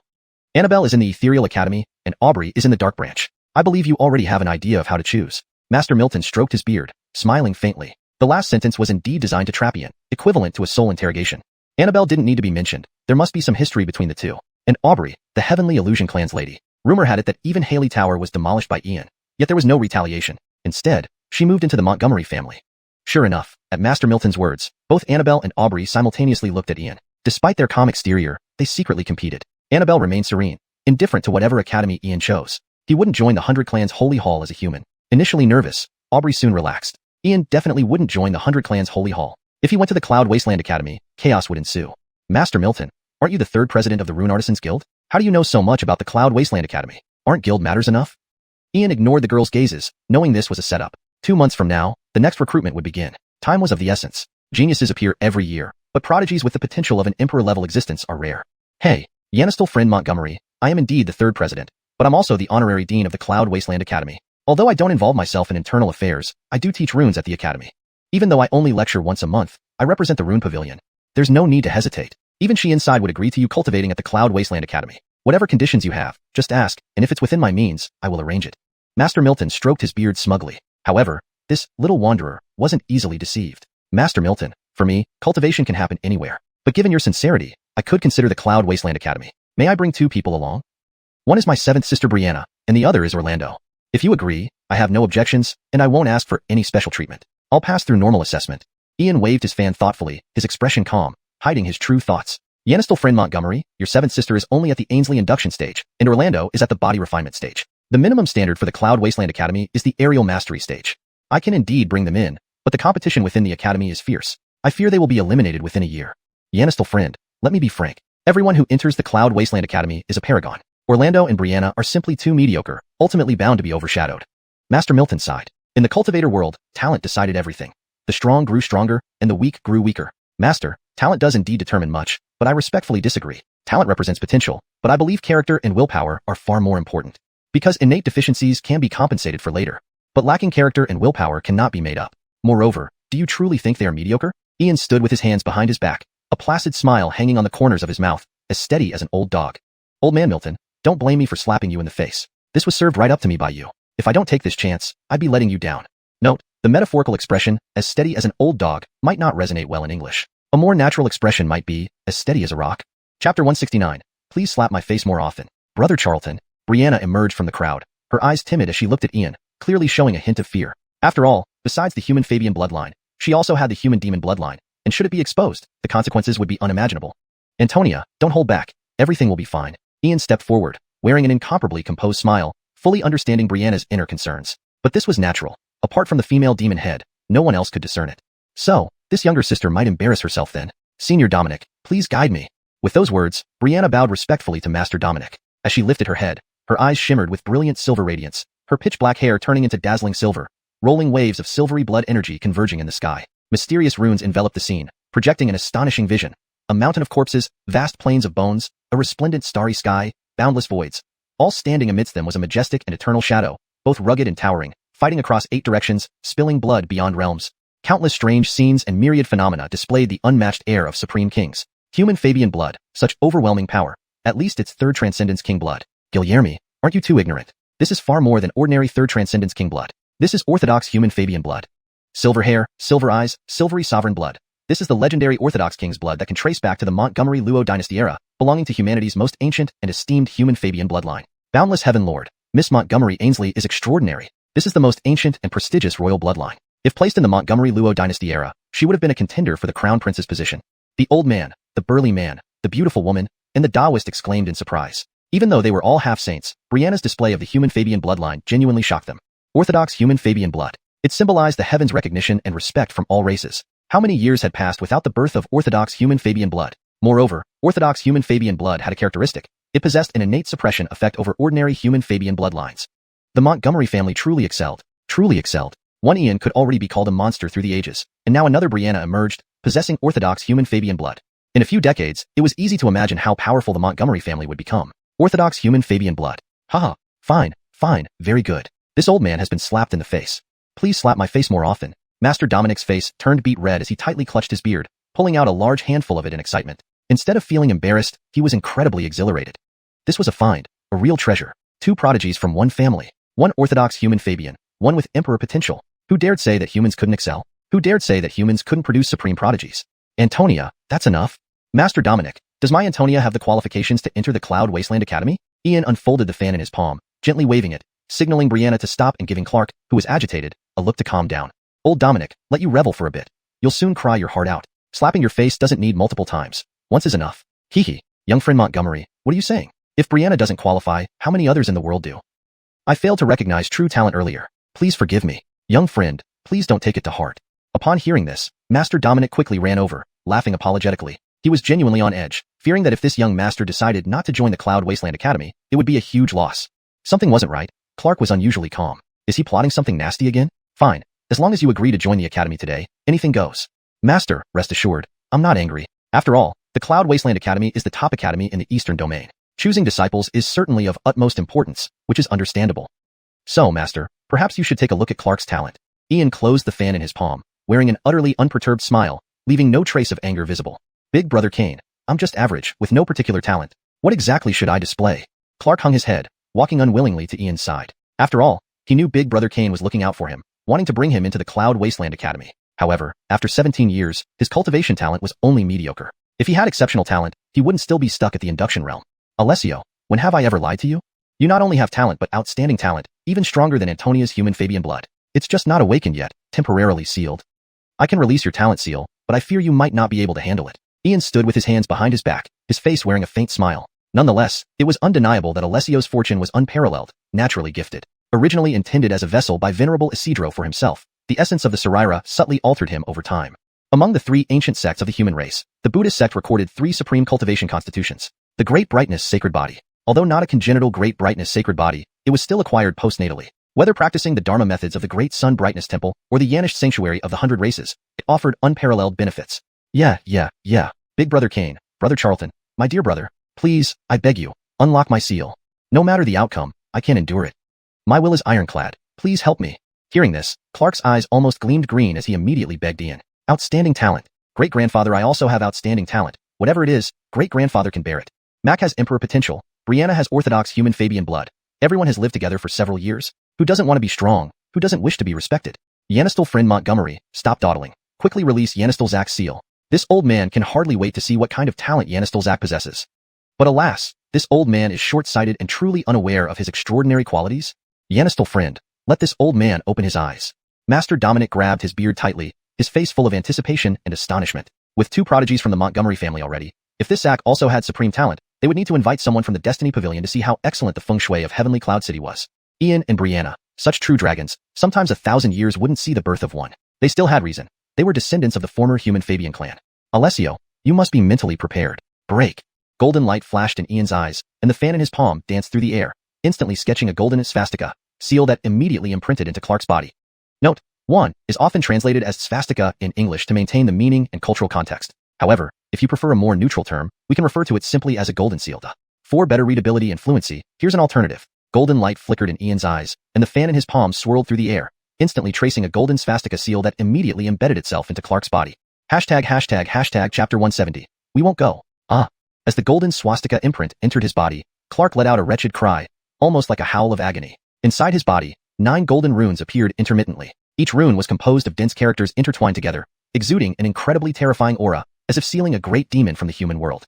Annabelle is in the Ethereal Academy, and Aubrey is in the Dark Branch. I believe you already have an idea of how to choose. Master Milton stroked his beard, smiling faintly. The last sentence was indeed designed to trap Ian, equivalent to a soul interrogation. Annabelle didn't need to be mentioned. There must be some history between the two. And Aubrey, the Heavenly Illusion Clan's lady. Rumor had it that even Haley Tower was demolished by Ian. Yet there was no retaliation. Instead, she moved into the Montgomery family. Sure enough, at Master Milton's words, both Annabelle and Aubrey simultaneously looked at Ian. Despite their calm exterior, they secretly competed. Annabelle remained serene, indifferent to whatever academy Ian chose. He wouldn't join the 100 Clans Holy Hall as a human. Initially nervous, Aubrey soon relaxed. Ian definitely wouldn't join the 100 Clans Holy Hall. If he went to the Cloud Wasteland Academy, chaos would ensue. Master Milton, aren't you the 3rd president of the Rune Artisans Guild? How do you know so much about the Cloud Wasteland Academy? Aren't guild matters enough? Ian ignored the girl's gazes, knowing this was a setup. 2 months from now, the next recruitment would begin. Time was of the essence. Geniuses appear every year, but prodigies with the potential of an emperor-level existence are rare. Hey, Yanistel friend Montgomery, I am indeed the 3rd president, but I'm also the honorary dean of the Cloud Wasteland Academy. Although I don't involve myself in internal affairs, I do teach runes at the academy. Even though I only lecture once a month, I represent the Rune Pavilion. There's no need to hesitate. Even she inside would agree to you cultivating at the Cloud Wasteland Academy. Whatever conditions you have, just ask, and if it's within my means, I will arrange it. Master Milton stroked his beard smugly. However, this little wanderer wasn't easily deceived. Master Milton, for me, cultivation can happen anywhere. But given your sincerity, I could consider the Cloud Wasteland Academy. May I bring 2 people along? One is my 7th sister Brianna, and the other is Orlando. If you agree, I have no objections, and I won't ask for any special treatment. I'll pass through normal assessment. Ian waved his fan thoughtfully, his expression calm, hiding his true thoughts. Yanistel friend Montgomery, your 7th sister is only at the Ainsley induction stage, and Orlando is at the body refinement stage. The minimum standard for the Cloud Wasteland Academy is the aerial mastery stage. I can indeed bring them in, but the competition within the academy is fierce. I fear they will be eliminated within a year. Yanistel friend, let me be frank. Everyone who enters the Cloud Wasteland Academy is a paragon. Orlando and Brianna are simply too mediocre, ultimately bound to be overshadowed. Master Milton sighed. In the cultivator world, talent decided everything. The strong grew stronger, and the weak grew weaker. Master, talent does indeed determine much, but I respectfully disagree. Talent represents potential, but I believe character and willpower are far more important. Because innate deficiencies can be compensated for later. But lacking character and willpower cannot be made up. Moreover, do you truly think they are mediocre? Ian stood with his hands behind his back, a placid smile hanging on the corners of his mouth, as steady as an old dog. Old man Milton, don't blame me for slapping you in the face. This was served right up to me by you. If I don't take this chance, I'd be letting you down. Note, the metaphorical expression, as steady as an old dog, might not resonate well in English. A more natural expression might be, as steady as a rock. Chapter 169. Please slap my face more often. Brother Charlton. Brianna emerged from the crowd, her eyes timid as she looked at Ian, clearly showing a hint of fear. After all, besides the human Fabian bloodline, she also had the human demon bloodline, and should it be exposed, the consequences would be unimaginable. Antonia, don't hold back. Everything will be fine. Ian stepped forward, wearing an incomparably composed smile, fully understanding Brianna's inner concerns. But this was natural. Apart from the female demon head, no one else could discern it. So, this younger sister might embarrass herself then. Senior Dominic, please guide me. With those words, Brianna bowed respectfully to Master Dominic. As she lifted her head, her eyes shimmered with brilliant silver radiance, her pitch-black hair turning into dazzling silver, rolling waves of silvery blood energy converging in the sky. Mysterious runes enveloped the scene, projecting an astonishing vision. A mountain of corpses, vast plains of bones, a resplendent starry sky, boundless voids, All standing amidst them was a majestic and eternal shadow, both rugged and towering, fighting across 8 directions, spilling blood beyond realms. Countless strange scenes and myriad phenomena displayed the unmatched air of supreme kings. Human Fabian blood, such overwhelming power. At least it's third transcendence king blood. Guilherme, aren't you too ignorant? This is far more than ordinary third transcendence king blood. This is orthodox human Fabian blood. Silver hair, silver eyes, silvery sovereign blood. This is the legendary orthodox king's blood that can trace back to the Montgomery Luo dynasty era, belonging to humanity's most ancient and esteemed human Fabian bloodline. Boundless Heaven Lord, Miss Montgomery Ainsley is extraordinary. This is the most ancient and prestigious royal bloodline. If placed in the Montgomery Luo dynasty era, she would have been a contender for the crown prince's position. The old man, the burly man, the beautiful woman, and the Taoist exclaimed in surprise. Even though they were all half-saints, Brianna's display of the human Fabian bloodline genuinely shocked them. Orthodox human Fabian blood. It symbolized the heavens' recognition and respect from all races. How many years had passed without the birth of orthodox human Fabian blood? Moreover, orthodox human Fabian blood had a characteristic. It possessed an innate suppression effect over ordinary human Fabian bloodlines. The Montgomery family truly excelled. Truly excelled. One Ian could already be called a monster through the ages, and now another Brianna emerged, possessing orthodox human Fabian blood. In a few decades, it was easy to imagine how powerful the Montgomery family would become. Orthodox human Fabian blood. Haha. Fine, very good. This old man has been slapped in the face. Please slap my face more often. Master Dominic's face turned beet red as he tightly clutched his beard, pulling out a large handful of it in excitement. Instead of feeling embarrassed, he was incredibly exhilarated. This was a find, a real treasure. 2 prodigies from one family. One orthodox human Fabian, one with emperor potential. Who dared say that humans couldn't excel? Who dared say that humans couldn't produce supreme prodigies? Antonia, that's enough. Master Dominic, does my Antonia have the qualifications to enter the Cloud Wasteland Academy? Ian unfolded the fan in his palm, gently waving it, signaling Brianna to stop and giving Clark, who was agitated, a look to calm down. Old Dominic, let you revel for a bit. You'll soon cry your heart out. Slapping your face doesn't need multiple times. Once is enough. Hee. Young friend Montgomery, what are you saying? If Brianna doesn't qualify, how many others in the world do? I failed to recognize true talent earlier. Please forgive me. Young friend, please don't take it to heart. Upon hearing this, Master Dominic quickly ran over, laughing apologetically. He was genuinely on edge, fearing that if this young master decided not to join the Cloud Wasteland Academy, it would be a huge loss. Something wasn't right. Clark was unusually calm. Is he plotting something nasty again? Fine. As long as you agree to join the academy today, anything goes. Master, rest assured, I'm not angry. After all, the Cloud Wasteland Academy is the top academy in the Eastern Domain. Choosing disciples is certainly of utmost importance, which is understandable. So, Master, perhaps you should take a look at Clark's talent. Ian closed the fan in his palm, wearing an utterly unperturbed smile, leaving no trace of anger visible. Big Brother Kane, I'm just average, with no particular talent. What exactly should I display? Clark hung his head, walking unwillingly to Ian's side. After all, he knew Big Brother Kane was looking out for him, wanting to bring him into the Cloud Wasteland Academy. However, after 17 years, his cultivation talent was only mediocre. If he had exceptional talent, he wouldn't still be stuck at the induction realm. Alessio, when have I ever lied to you? You not only have talent but outstanding talent, even stronger than Antonia's human Fabian blood. It's just not awakened yet, temporarily sealed. I can release your talent seal, but I fear you might not be able to handle it. Ian stood with his hands behind his back, his face wearing a faint smile. Nonetheless, it was undeniable that Alessio's fortune was unparalleled, naturally gifted. Originally intended as a vessel by Venerable Isidro for himself, the essence of the Saraira subtly altered him over time. Among the 3 ancient sects of the human race, the Buddhist sect recorded 3 supreme cultivation constitutions. The Great Brightness Sacred Body. Although not a congenital Great Brightness Sacred Body, it was still acquired postnatally. Whether practicing the Dharma methods of the Great Sun Brightness Temple or the Yanish Sanctuary of the 100 Races, it offered unparalleled benefits. Yeah. Big Brother Kane, Brother Charlton, my dear brother, please, I beg you, unlock my seal. No matter the outcome, I can't endure it. My will is ironclad. Please help me. Hearing this, Clark's eyes almost gleamed green as he immediately begged Ian. Outstanding talent. Great-grandfather, I also have outstanding talent. Whatever it is, great-grandfather can bear it. Mac has emperor potential. Brianna has orthodox human Fabian blood. Everyone has lived together for several years. Who doesn't want to be strong? Who doesn't wish to be respected? Yanistel friend Montgomery, stop dawdling. Quickly release Yanistel Zach's seal. This old man can hardly wait to see what kind of talent Yanistel Zach possesses. But alas, this old man is short-sighted and truly unaware of his extraordinary qualities. Yanistel friend, let this old man open his eyes. Master Dominic grabbed his beard tightly, his face full of anticipation and astonishment. With 2 prodigies from the Montgomery family already, if this Zach also had supreme talent, they would need to invite someone from the Destiny Pavilion to see how excellent the feng shui of Heavenly Cloud City was. Ian and Brianna, such true dragons, sometimes 1,000 years wouldn't see the birth of one. They still had reason. They were descendants of the former human Fabian clan. Alessio, you must be mentally prepared. Break. Golden light flashed in Ian's eyes, and the fan in his palm danced through the air, instantly sketching a golden svastika, seal that immediately imprinted into Clark's body. Note, 1 is often translated as svastika in English to maintain the meaning and cultural context. However, if you prefer a more neutral term, we can refer to it simply as a golden seal. For better readability and fluency, here's an alternative. Golden light flickered in Ian's eyes, and the fan in his palm swirled through the air, instantly tracing a golden swastika seal that immediately embedded itself into Clark's body. Hashtag chapter 170. We won't go. Ah. As the golden swastika imprint entered his body, Clark let out a wretched cry, almost like a howl of agony. Inside his body, 9 golden runes appeared intermittently. Each rune was composed of dense characters intertwined together, exuding an incredibly terrifying aura, as if sealing a great demon from the human world.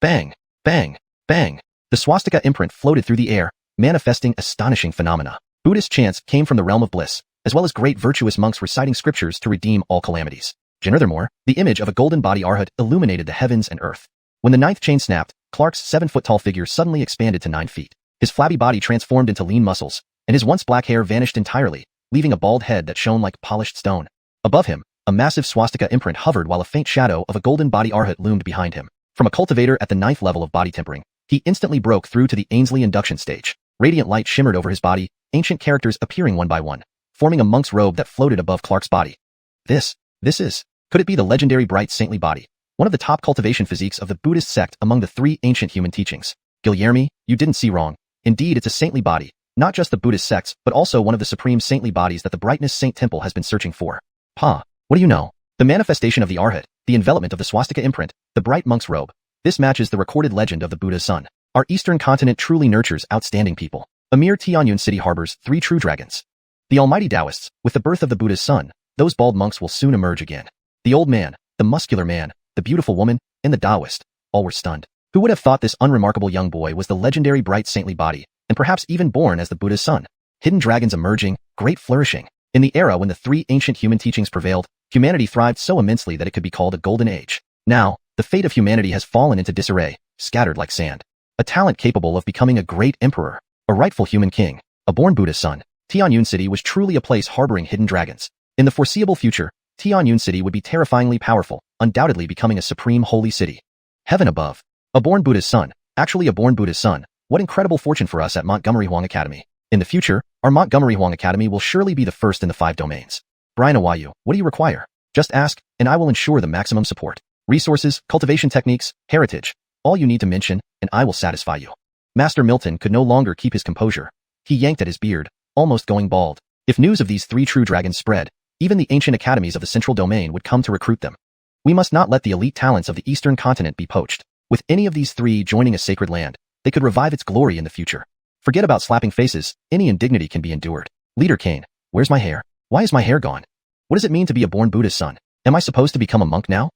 Bang! Bang! Bang! The swastika imprint floated through the air, manifesting astonishing phenomena. Buddhist chants came from the realm of bliss, as well as great virtuous monks reciting scriptures to redeem all calamities. Furthermore, the image of a golden body Arhat illuminated the heavens and earth. When the 9th chain snapped, Clark's 7-foot-tall figure suddenly expanded to 9 feet. His flabby body transformed into lean muscles, and his once black hair vanished entirely, leaving a bald head that shone like polished stone. Above him, a massive swastika imprint hovered while a faint shadow of a golden body Arhat loomed behind him. From a cultivator at the 9th level of body tempering, he instantly broke through to the Ainsley induction stage. Radiant light shimmered over his body, ancient characters appearing one by one, forming a monk's robe that floated above Clark's body. This is... Could it be the legendary bright saintly body? One of the top cultivation physiques of the Buddhist sect among the 3 ancient human teachings. Guilherme, you didn't see wrong. Indeed, it's a saintly body, not just the Buddhist sects, but also one of the supreme saintly bodies that the Brightness Saint Temple has been searching for. What do you know? The manifestation of the Arhat, the envelopment of the swastika imprint, the bright monk's robe. This matches the recorded legend of the Buddha's son. Our eastern continent truly nurtures outstanding people. Amir Tianyun City harbors 3 true dragons. The almighty Taoists, with the birth of the Buddha's son, those bald monks will soon emerge again. The old man, the muscular man, the beautiful woman, and the Taoist, all were stunned. Who would have thought this unremarkable young boy was the legendary bright saintly body, and perhaps even born as the Buddha's son? Hidden dragons emerging, great flourishing. In the era when the 3 ancient human teachings prevailed, humanity thrived so immensely that it could be called a golden age. Now, the fate of humanity has fallen into disarray, scattered like sand. A talent capable of becoming a great emperor, a rightful human king, a born Buddha's son. Tianyun City was truly a place harboring hidden dragons. In the foreseeable future, Tianyun City would be terrifyingly powerful, undoubtedly becoming a supreme holy city. Heaven above. A born Buddha's son, actually a born Buddha's son. What incredible fortune for us at Montgomery Huang Academy. In the future, our Montgomery Huang Academy will surely be the first in the 5 domains. Brian Awayu, what do you require? Just ask, and I will ensure the maximum support. Resources, cultivation techniques, heritage. All you need to mention, and I will satisfy you. Master Milton could no longer keep his composure. He yanked at his beard, almost going bald. If news of these 3 true dragons spread, even the ancient academies of the central domain would come to recruit them. We must not let the elite talents of the eastern continent be poached. With any of these 3 joining a sacred land, they could revive its glory in the future. Forget about slapping faces, any indignity can be endured. Leader Kane, where's my hair? Why is my hair gone? What does it mean to be a born Buddha's son? Am I supposed to become a monk now?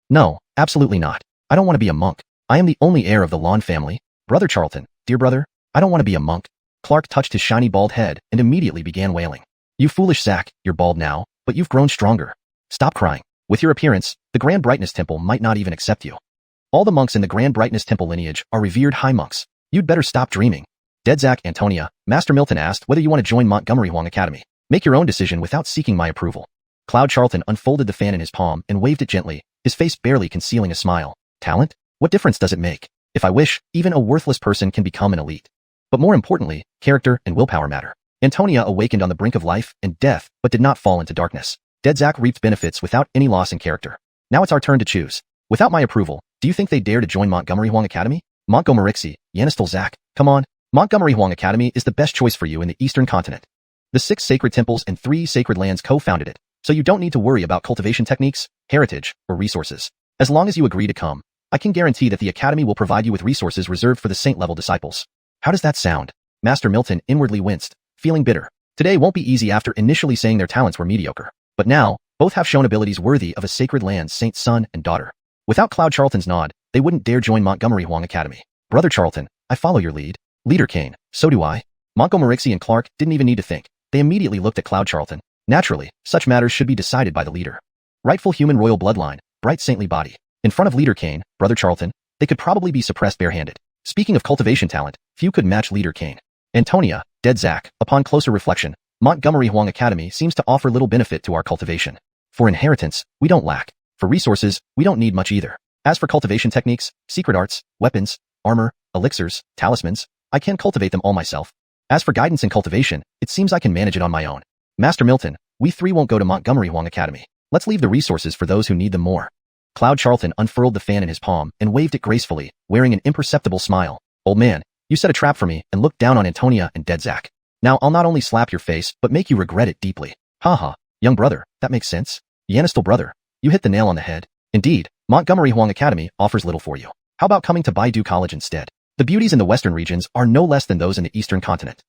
No, absolutely not. I don't want to be a monk. I am the only heir of the Lawn family. Brother Charlton, dear brother, I don't want to be a monk. Clark touched his shiny bald head and immediately began wailing. You foolish sack, you're bald now, but you've grown stronger. Stop crying. With your appearance, the Grand Brightness Temple might not even accept you. All the monks in the Grand Brightness Temple lineage are revered high monks. You'd better stop dreaming. Dedzak Antonia, Master Milton asked whether you want to join Montgomery Huang Academy. Make your own decision without seeking my approval. Cloud Charlton unfolded the fan in his palm and waved it gently, his face barely concealing a smile. Talent? What difference does it make? If I wish, even a worthless person can become an elite. But more importantly, character and willpower matter. Antonia awakened on the brink of life and death, but did not fall into darkness. Dedzak reaped benefits without any loss in character. Now it's our turn to choose. Without my approval, do you think they dare to join Montgomery Huang Academy? Montgomery Yanistal Zach, come on. Montgomery Huang Academy is the best choice for you in the Eastern Continent. The 6 sacred temples and 3 sacred lands co-founded it, so you don't need to worry about cultivation techniques, heritage, or resources. As long as you agree to come, I can guarantee that the Academy will provide you with resources reserved for the saint-level disciples. How does that sound? Master Milton inwardly winced, feeling bitter. Today won't be easy after initially saying their talents were mediocre. But now, both have shown abilities worthy of a sacred land's saint's son and daughter. Without Cloud Charlton's nod, they wouldn't dare join Montgomery Huang Academy. Brother Charlton, I follow your lead. Leader Kane, so do I. Montgomery and Clark didn't even need to think. They immediately looked at Cloud Charlton. Naturally, such matters should be decided by the leader. Rightful human royal bloodline, bright saintly body. In front of Leader Kane, Brother Charlton, they could probably be suppressed barehanded. Speaking of cultivation talent, few could match Leader Kane. Antonia, Dedzak, upon closer reflection, Montgomery Huang Academy seems to offer little benefit to our cultivation. For inheritance, we don't lack. For resources, we don't need much either. As for cultivation techniques, secret arts, weapons, armor, elixirs, talismans, I can cultivate them all myself. As for guidance and cultivation, it seems I can manage it on my own. Master Milton, we 3 won't go to Montgomery Huang Academy. Let's leave the resources for those who need them more. Cloud Charlton unfurled the fan in his palm and waved it gracefully, wearing an imperceptible smile. Old man, you set a trap for me and looked down on Antonia and dead Zack. Now I'll not only slap your face, but make you regret it deeply. Haha, young brother, that makes sense. Yanistal brother, you hit the nail on the head. Indeed, Montgomery Huang Academy offers little for you. How about coming to Baidu College instead? The beauties in the western regions are no less than those in the eastern continent.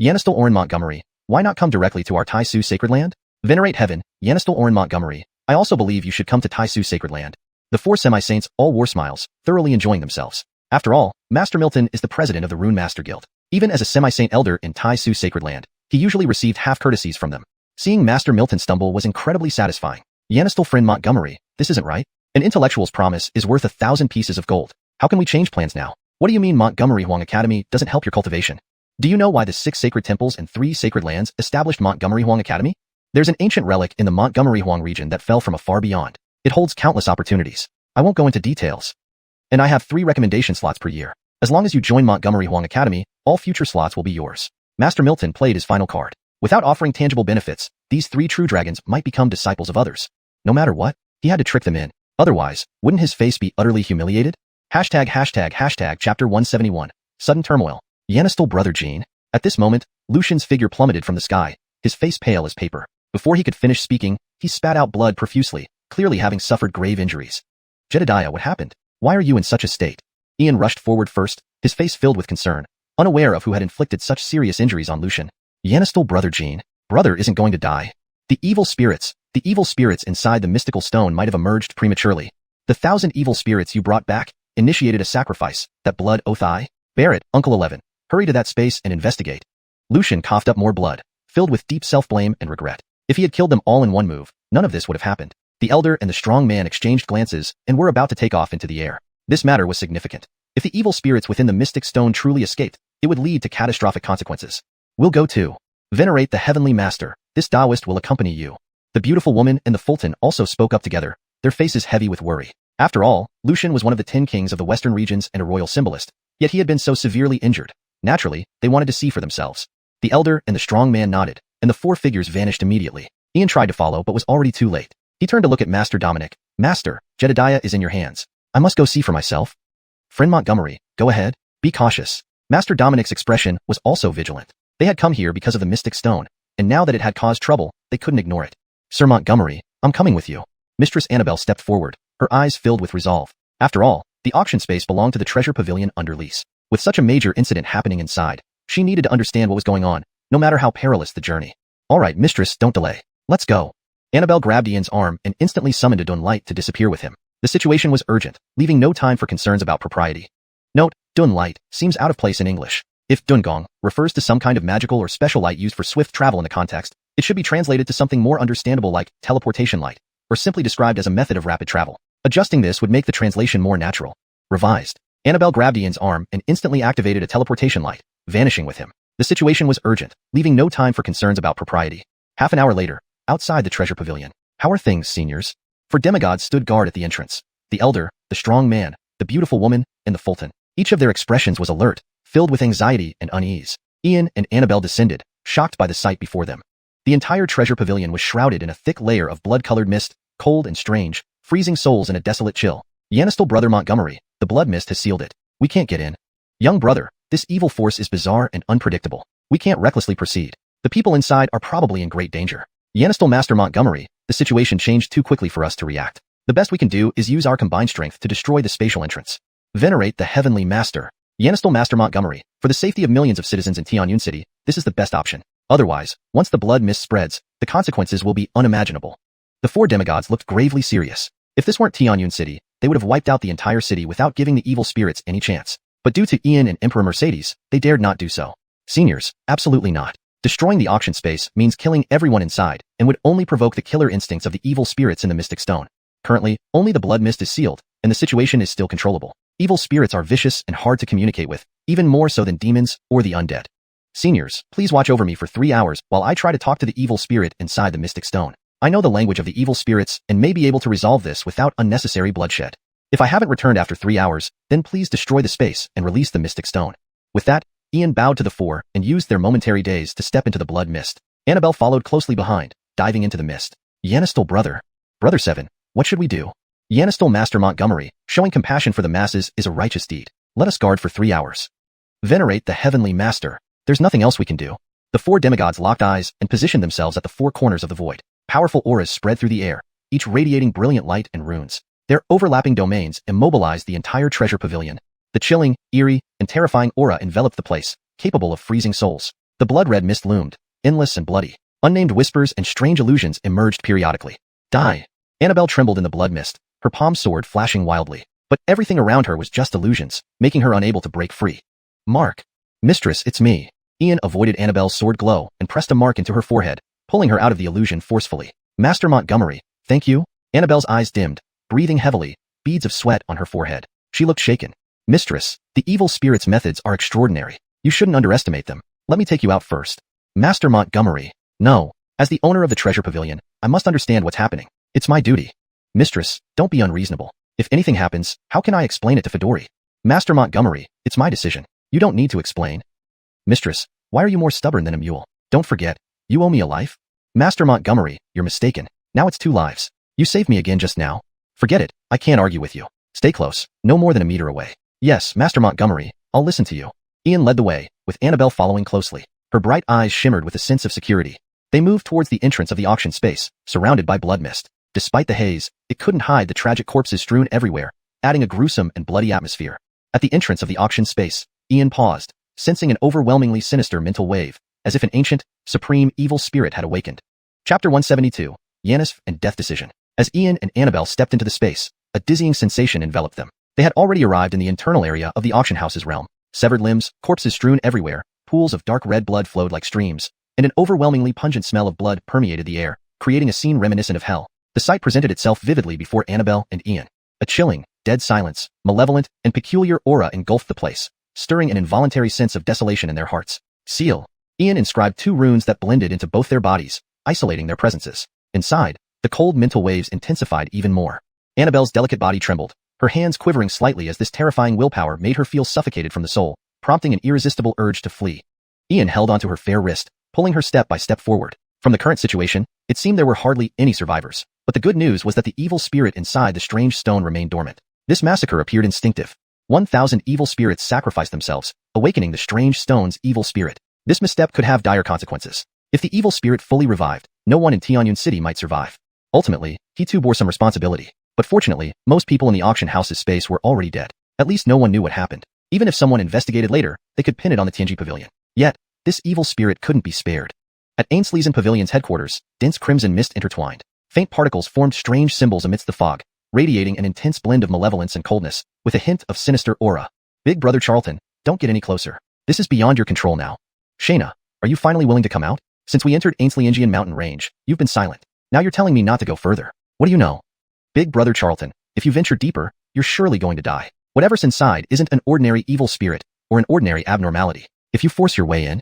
Yanistal Oren Montgomery, why not come directly to our Taisu Sacred Land? Venerate heaven, Yanistal Oren Montgomery, I also believe you should come to Taisu Sacred Land. The four semi-saints all wore smiles, thoroughly enjoying themselves. After all, Master Milton is the president of the Rune Master Guild. Even as a semi-saint elder in Taisu Sacred Land, he usually received half-courtesies from them. Seeing Master Milton stumble was incredibly satisfying. Yanistal friend Montgomery, this isn't right. An intellectual's promise is worth 1,000 pieces of gold. How can we change plans now? What do you mean Montgomery Huang Academy doesn't help your cultivation? Do you know why the 6 sacred temples and 3 sacred lands established Montgomery Huang Academy? There's an ancient relic in the Montgomery Huang region that fell from a far beyond. It holds countless opportunities. I won't go into details. And I have 3 recommendation slots per year. As long as you join Montgomery Huang Academy, all future slots will be yours. Master Milton played his final card. Without offering tangible benefits, these 3 true dragons might become disciples of others. No matter what, he had to trick them in. Otherwise, wouldn't his face be utterly humiliated? Hashtag chapter 171. Sudden turmoil. Yanistal brother Jean. At this moment, Lucian's figure plummeted from the sky, his face pale as paper. Before he could finish speaking, he spat out blood profusely, clearly having suffered grave injuries. Jedediah, what happened? Why are you in such a state? Ian rushed forward first, his face filled with concern, unaware of who had inflicted such serious injuries on Lucian. Yanistal brother Jean. Brother isn't going to die. The evil spirits inside the mystical stone might have emerged prematurely. The 1,000 evil spirits you brought back initiated a sacrifice. That blood oath I bear it. Uncle 11. Hurry to that space and investigate. Lucian coughed up more blood, filled with deep self-blame and regret. If he had killed them all in one move, none of this would have happened. The elder and the strong man exchanged glances and were about to take off into the air. This matter was significant. If the evil spirits within the mystic stone truly escaped, it would lead to catastrophic consequences. We'll go too. Venerate the heavenly master. This Taoist will accompany you. The beautiful woman and the Fulton also spoke up together, their faces heavy with worry. After all, Lucian was one of the 10 kings of the western regions and a royal symbolist, yet he had been so severely injured. Naturally, they wanted to see for themselves. The elder and the strong man nodded, and the 4 figures vanished immediately. Ian tried to follow but was already too late. He turned to look at Master Dominic. Master, Jedediah is in your hands. I must go see for myself. Friend Montgomery, go ahead. Be cautious. Master Dominic's expression was also vigilant. They had come here because of the mystic stone, and now that it had caused trouble, they couldn't ignore it. Sir Montgomery, I'm coming with you. Mistress Annabelle stepped forward, her eyes filled with resolve. After all, the auction space belonged to the treasure pavilion under lease. With such a major incident happening inside, she needed to understand what was going on, no matter how perilous the journey. All right, mistress, don't delay. Let's go. Annabelle grabbed Ian's arm and instantly summoned a Dun Light to disappear with him. The situation was urgent, leaving no time for concerns about propriety. Note, Dun Light seems out of place in English. If Dungong refers to some kind of magical or special light used for swift travel in the context, it should be translated to something more understandable like teleportation light, or simply described as a method of rapid travel. Adjusting this would make the translation more natural. Revised. Annabelle grabbed Ian's arm and instantly activated a teleportation light, vanishing with him. The situation was urgent, leaving no time for concerns about propriety. Half an hour later, outside the treasure pavilion. How are things, seniors? 4 demigods stood guard at the entrance. The elder, the strong man, the beautiful woman, and the Fulton. Each of their expressions was alert, filled with anxiety and unease. Ian and Annabelle descended, shocked by the sight before them. The entire treasure pavilion was shrouded in a thick layer of blood-colored mist, cold and strange, freezing souls in a desolate chill. Yanistal brother Montgomery, the blood mist has sealed it. We can't get in. Young brother, this evil force is bizarre and unpredictable. We can't recklessly proceed. The people inside are probably in great danger. Yanistal Master Montgomery, the situation changed too quickly for us to react. The best we can do is use our combined strength to destroy the spatial entrance. Venerate the heavenly master. Yanistal Master Montgomery, for the safety of millions of citizens in Tianyun City, this is the best option. Otherwise, once the blood mist spreads, the consequences will be unimaginable. The 4 demigods looked gravely serious. If this weren't Tianyun City, they would have wiped out the entire city without giving the evil spirits any chance. But due to Ian and Emperor Mercedes, they dared not do so. Seniors, absolutely not. Destroying the auction space means killing everyone inside, and would only provoke the killer instincts of the evil spirits in the mystic stone. Currently, only the blood mist is sealed, and the situation is still controllable. Evil spirits are vicious and hard to communicate with, even more so than demons or the undead. Seniors, please watch over me for 3 hours while I try to talk to the evil spirit inside the mystic stone. I know the language of the evil spirits and may be able to resolve this without unnecessary bloodshed. If I haven't returned after 3 hours, then please destroy the space and release the mystic stone. With that, Ian bowed to the 4 and used their momentary daze to step into the blood mist. Annabelle followed closely behind, diving into the mist. Yanistal brother. Brother 7, what should we do? Yanistal Master Montgomery, showing compassion for the masses is a righteous deed. Let us guard for 3 hours. Venerate the Heavenly Master. There's nothing else we can do. The four demigods locked eyes and positioned themselves at the four corners of the void. Powerful auras spread through the air, each radiating brilliant light and runes. Their overlapping domains immobilized the entire treasure pavilion. The chilling, eerie, and terrifying aura enveloped the place, capable of freezing souls. The blood-red mist loomed, endless and bloody. Unnamed whispers and strange illusions emerged periodically. Die! Annabelle trembled in the blood mist, her palm sword flashing wildly. But everything around her was just illusions, making her unable to break free. Mark. Mistress, it's me. Ian avoided Annabelle's sword glow and pressed a mark into her forehead, pulling her out of the illusion forcefully. Master Montgomery, thank you? Annabelle's eyes dimmed, breathing heavily, beads of sweat on her forehead. She looked shaken. Mistress, the evil spirit's methods are extraordinary. You shouldn't underestimate them. Let me take you out first. Master Montgomery. No. As the owner of the treasure pavilion, I must understand what's happening. It's my duty. Mistress, don't be unreasonable. If anything happens, how can I explain it to Fedori? Master Montgomery, it's my decision. You don't need to explain. Mistress, why are you more stubborn than a mule? Don't forget, you owe me a life? Master Montgomery, you're mistaken. Now it's 2 lives. You saved me again just now. Forget it, I can't argue with you. Stay close, no more than a meter away. Yes, Master Montgomery, I'll listen to you. Ian led the way, with Annabelle following closely. Her bright eyes shimmered with a sense of security. They moved towards the entrance of the auction space, surrounded by blood mist. Despite the haze, it couldn't hide the tragic corpses strewn everywhere, adding a gruesome and bloody atmosphere. At the entrance of the auction space, Ian paused, sensing an overwhelmingly sinister mental wave, as if an ancient, supreme evil spirit had awakened. Chapter 172, Yanis and Death Decision. As Ian and Annabelle stepped into the space, a dizzying sensation enveloped them. They had already arrived in the internal area of the auction house's realm. Severed limbs, corpses strewn everywhere, pools of dark red blood flowed like streams, and an overwhelmingly pungent smell of blood permeated the air, creating a scene reminiscent of hell. The sight presented itself vividly before Annabelle and Ian. A chilling, dead silence, malevolent, and peculiar aura engulfed the place, stirring an involuntary sense of desolation in their hearts. Seal. Ian inscribed 2 runes that blended into both their bodies, isolating their presences. Inside, the cold mental waves intensified even more. Annabelle's delicate body trembled, her hands quivering slightly as this terrifying willpower made her feel suffocated from the soul, prompting an irresistible urge to flee. Ian held onto her fair wrist, pulling her step by step forward. From the current situation, it seemed there were hardly any survivors. But the good news was that the evil spirit inside the strange stone remained dormant. This massacre appeared instinctive. 1,000 evil spirits sacrificed themselves, awakening the strange stone's evil spirit. This misstep could have dire consequences. If the evil spirit fully revived, no one in Tianyun City might survive. Ultimately, he too bore some responsibility. But fortunately, most people in the auction house's space were already dead. At least no one knew what happened. Even if someone investigated later, they could pin it on the Tianji Pavilion. Yet, this evil spirit couldn't be spared. At Ainsley's Pavilion's headquarters, dense crimson mist intertwined. Faint particles formed strange symbols amidst the fog, radiating an intense blend of malevolence and coldness, with a hint of sinister aura. Big Brother Charlton, don't get any closer. This is beyond your control now. Shayna, are you finally willing to come out? Since we entered Ainsley Indian Mountain Range, you've been silent. Now you're telling me not to go further. What do you know? Big Brother Charlton, if you venture deeper, you're surely going to die. Whatever's inside isn't an ordinary evil spirit, or an ordinary abnormality. If you force your way in.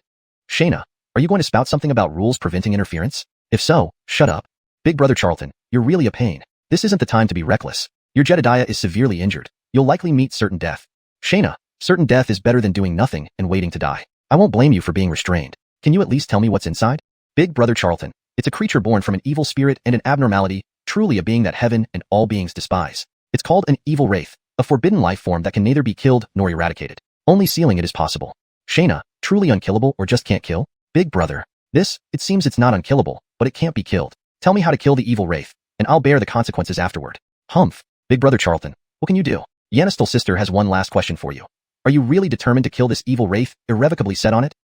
Shayna, are you going to spout something about rules preventing interference? If so, shut up. Big Brother Charlton, you're really a pain. This isn't the time to be reckless. Your Jedediah is severely injured. You'll likely meet certain death. Shayna, certain death is better than doing nothing and waiting to die. I won't blame you for being restrained. Can you at least tell me what's inside? Big Brother Charlton, it's a creature born from an evil spirit and an abnormality, truly a being that heaven and all beings despise. It's called an evil wraith, a forbidden life form that can neither be killed nor eradicated. Only sealing it is possible. Shayna, truly unkillable or just can't kill? Big Brother, it seems it's not unkillable, but it can't be killed. Tell me how to kill the evil wraith, and I'll bear the consequences afterward. Humph. Big Brother Charlton, what can you do? Yanistel's sister has one last question for you. Are you really determined to kill this evil wraith, irrevocably set on it?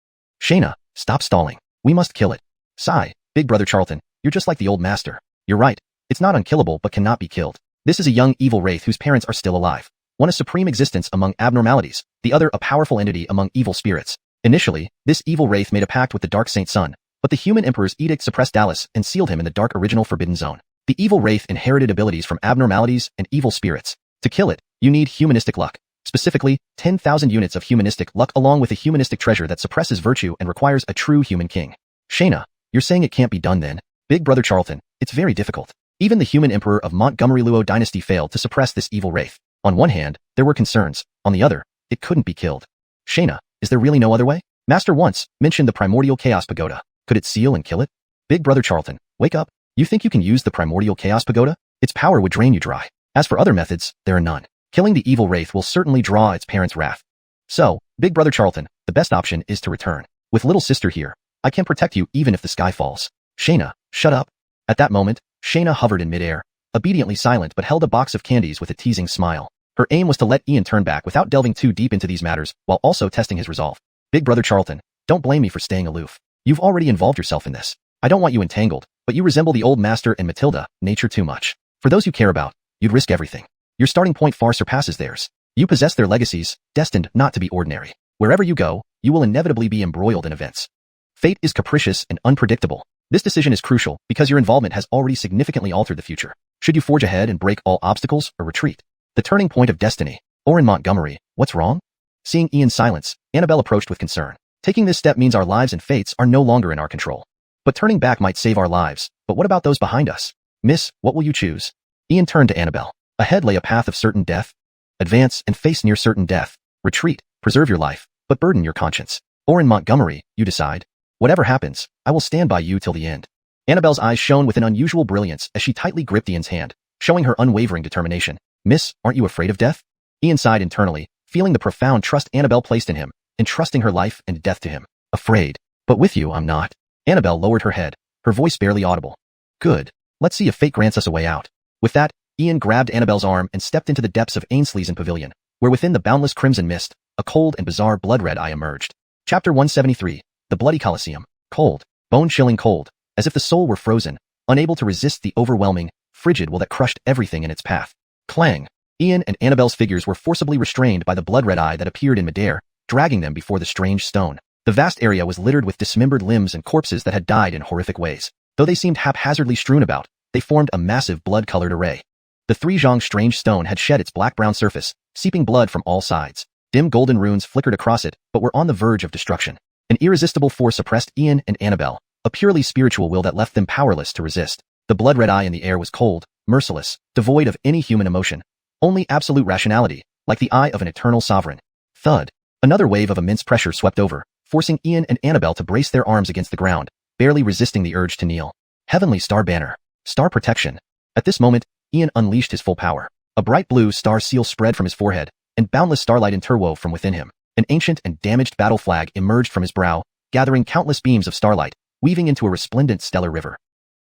Shayna, stop stalling. We must kill it. Sigh. Big Brother Charlton, you're just like the old master. You're right. It's not unkillable but cannot be killed. This is a young evil wraith whose parents are still alive. One a supreme existence among abnormalities, the other a powerful entity among evil spirits. Initially, this evil wraith made a pact with the Dark Saint Sun, but the human emperor's edict suppressed Dallas and sealed him in the dark original forbidden zone. The evil wraith inherited abilities from abnormalities and evil spirits. To kill it, you need humanistic luck. Specifically, 10,000 units of humanistic luck along with a humanistic treasure that suppresses virtue and requires a true human king. Shayna, you're saying it can't be done then? Big Brother Charlton, it's very difficult. Even the human emperor of Montgomery Luo dynasty failed to suppress this evil wraith. On one hand, there were concerns. On the other, it couldn't be killed. Shayna, is there really no other way? Master once mentioned the Primordial Chaos Pagoda. Could it seal and kill it? Big Brother Charlton, wake up. You think you can use the Primordial Chaos Pagoda? Its power would drain you dry. As for other methods, there are none. Killing the evil wraith will certainly draw its parents' wrath. So, Big Brother Charlton, the best option is to return. With little sister here, I can protect you even if the sky falls. Shayna, shut up. At that moment, Shayna hovered in midair, obediently silent but held a box of candies with a teasing smile. Her aim was to let Ian turn back without delving too deep into these matters, while also testing his resolve. Big Brother Charlton, don't blame me for staying aloof. You've already involved yourself in this. I don't want you entangled, but you resemble the old master and Matilda, nature too much. For those you care about, you'd risk everything. Your starting point far surpasses theirs. You possess their legacies, destined not to be ordinary. Wherever you go, you will inevitably be embroiled in events. Fate is capricious and unpredictable. This decision is crucial because your involvement has already significantly altered the future. Should you forge ahead and break all obstacles or retreat? The turning point of destiny. Orin Montgomery, what's wrong? Seeing Ian's silence, Annabelle approached with concern. Taking this step means our lives and fates are no longer in our control. But turning back might save our lives. But what about those behind us? Miss, what will you choose? Ian turned to Annabelle. Ahead lay a path of certain death. Advance and face near certain death. Retreat, preserve your life, but burden your conscience. Orin Montgomery, you decide. Whatever happens, I will stand by you till the end. Annabelle's eyes shone with an unusual brilliance as she tightly gripped Ian's hand, showing her unwavering determination. Miss, aren't you afraid of death? Ian sighed internally, feeling the profound trust Annabelle placed in him, entrusting her life and death to him. Afraid. But with you, I'm not. Annabelle lowered her head, her voice barely audible. Good. Let's see if fate grants us a way out. With that, Ian grabbed Annabelle's arm and stepped into the depths of Ainsley's Pavilion, where within the boundless crimson mist, a cold and bizarre blood-red eye emerged. Chapter 173. The Bloody Colosseum. Cold. Bone-chilling cold, as if the soul were frozen, unable to resist the overwhelming, frigid will that crushed everything in its path. Clang. Ian and Annabelle's figures were forcibly restrained by the blood-red eye that appeared in midair, dragging them before the strange stone. The vast area was littered with dismembered limbs and corpses that had died in horrific ways. Though they seemed haphazardly strewn about, they formed a massive blood-colored array. The three-zhong strange stone had shed its black-brown surface, seeping blood from all sides. Dim golden runes flickered across it, but were on the verge of destruction. An irresistible force oppressed Ian and Annabelle, a purely spiritual will that left them powerless to resist. The blood-red eye in the air was cold, merciless, devoid of any human emotion. Only absolute rationality, like the eye of an eternal sovereign. Thud. Another wave of immense pressure swept over, forcing Ian and Annabelle to brace their arms against the ground, barely resisting the urge to kneel. Heavenly Star Banner. Star Protection. At this moment, Ian unleashed his full power. A bright blue star seal spread from his forehead, and boundless starlight interwove from within him. An ancient and damaged battle flag emerged from his brow, gathering countless beams of starlight, weaving into a resplendent stellar river.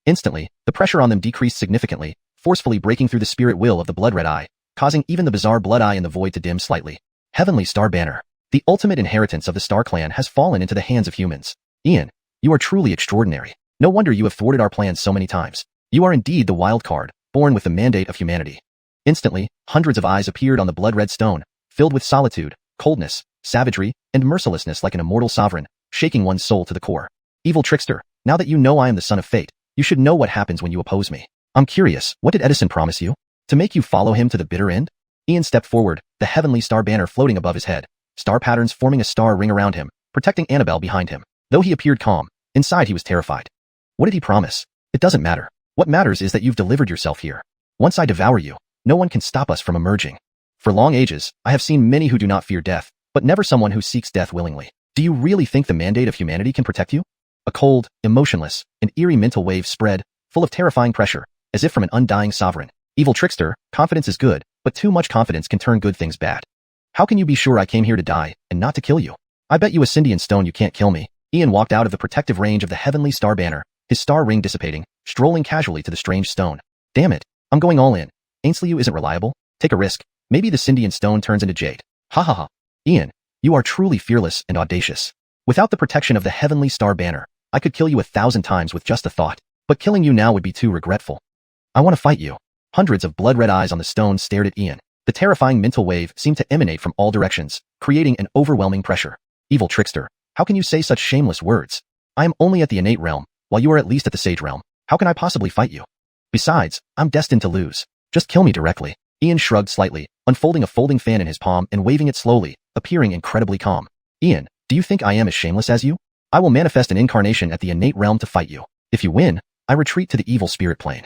Instantly, the pressure on them decreased significantly, forcefully breaking through the spirit will of the blood-red eye, causing even the bizarre blood eye in the void to dim slightly. Heavenly Star Banner. The ultimate inheritance of the Star Clan has fallen into the hands of humans. Ian, you are truly extraordinary. No wonder you have thwarted our plans so many times. You are indeed the wild card, born with the mandate of humanity. Instantly, hundreds of eyes appeared on the blood-red stone, filled with solitude, coldness, savagery, and mercilessness like an immortal sovereign, shaking one's soul to the core. Evil trickster, now that you know I am the son of fate, you should know what happens when you oppose me. I'm curious, what did Edison promise you? To make you follow him to the bitter end? Ian stepped forward, the heavenly star banner floating above his head, star patterns forming a star ring around him, protecting Annabelle behind him. Though he appeared calm, inside he was terrified. What did he promise? It doesn't matter. What matters is that you've delivered yourself here. Once I devour you, no one can stop us from emerging. For long ages, I have seen many who do not fear death, but never someone who seeks death willingly. Do you really think the mandate of humanity can protect you? A cold, emotionless, and eerie mental wave spread, full of terrifying pressure, as if from an undying sovereign. Evil trickster, confidence is good, but too much confidence can turn good things bad. How can you be sure I came here to die, and not to kill you? I bet you a Scindian stone you can't kill me. Ian walked out of the protective range of the heavenly star banner, his star ring dissipating, strolling casually to the strange stone. Damn it, I'm going all in. Ainsley isn't reliable. Take a risk. Maybe the Scindian stone turns into jade. Ha ha ha. Ian, you are truly fearless and audacious. Without the protection of the heavenly star banner, I could kill you 1,000 times with just a thought, but killing you now would be too regretful. I want to fight you. Hundreds of blood-red eyes on the stone stared at Ian. The terrifying mental wave seemed to emanate from all directions, creating an overwhelming pressure. Evil trickster, how can you say such shameless words? I am only at the innate realm, while you are at least at the sage realm. How can I possibly fight you? Besides, I'm destined to lose. Just kill me directly. Ian shrugged slightly, unfolding a folding fan in his palm and waving it slowly, appearing incredibly calm. Ian, do you think I am as shameless as you? I will manifest an incarnation at the innate realm to fight you. If you win, I retreat to the evil spirit plane.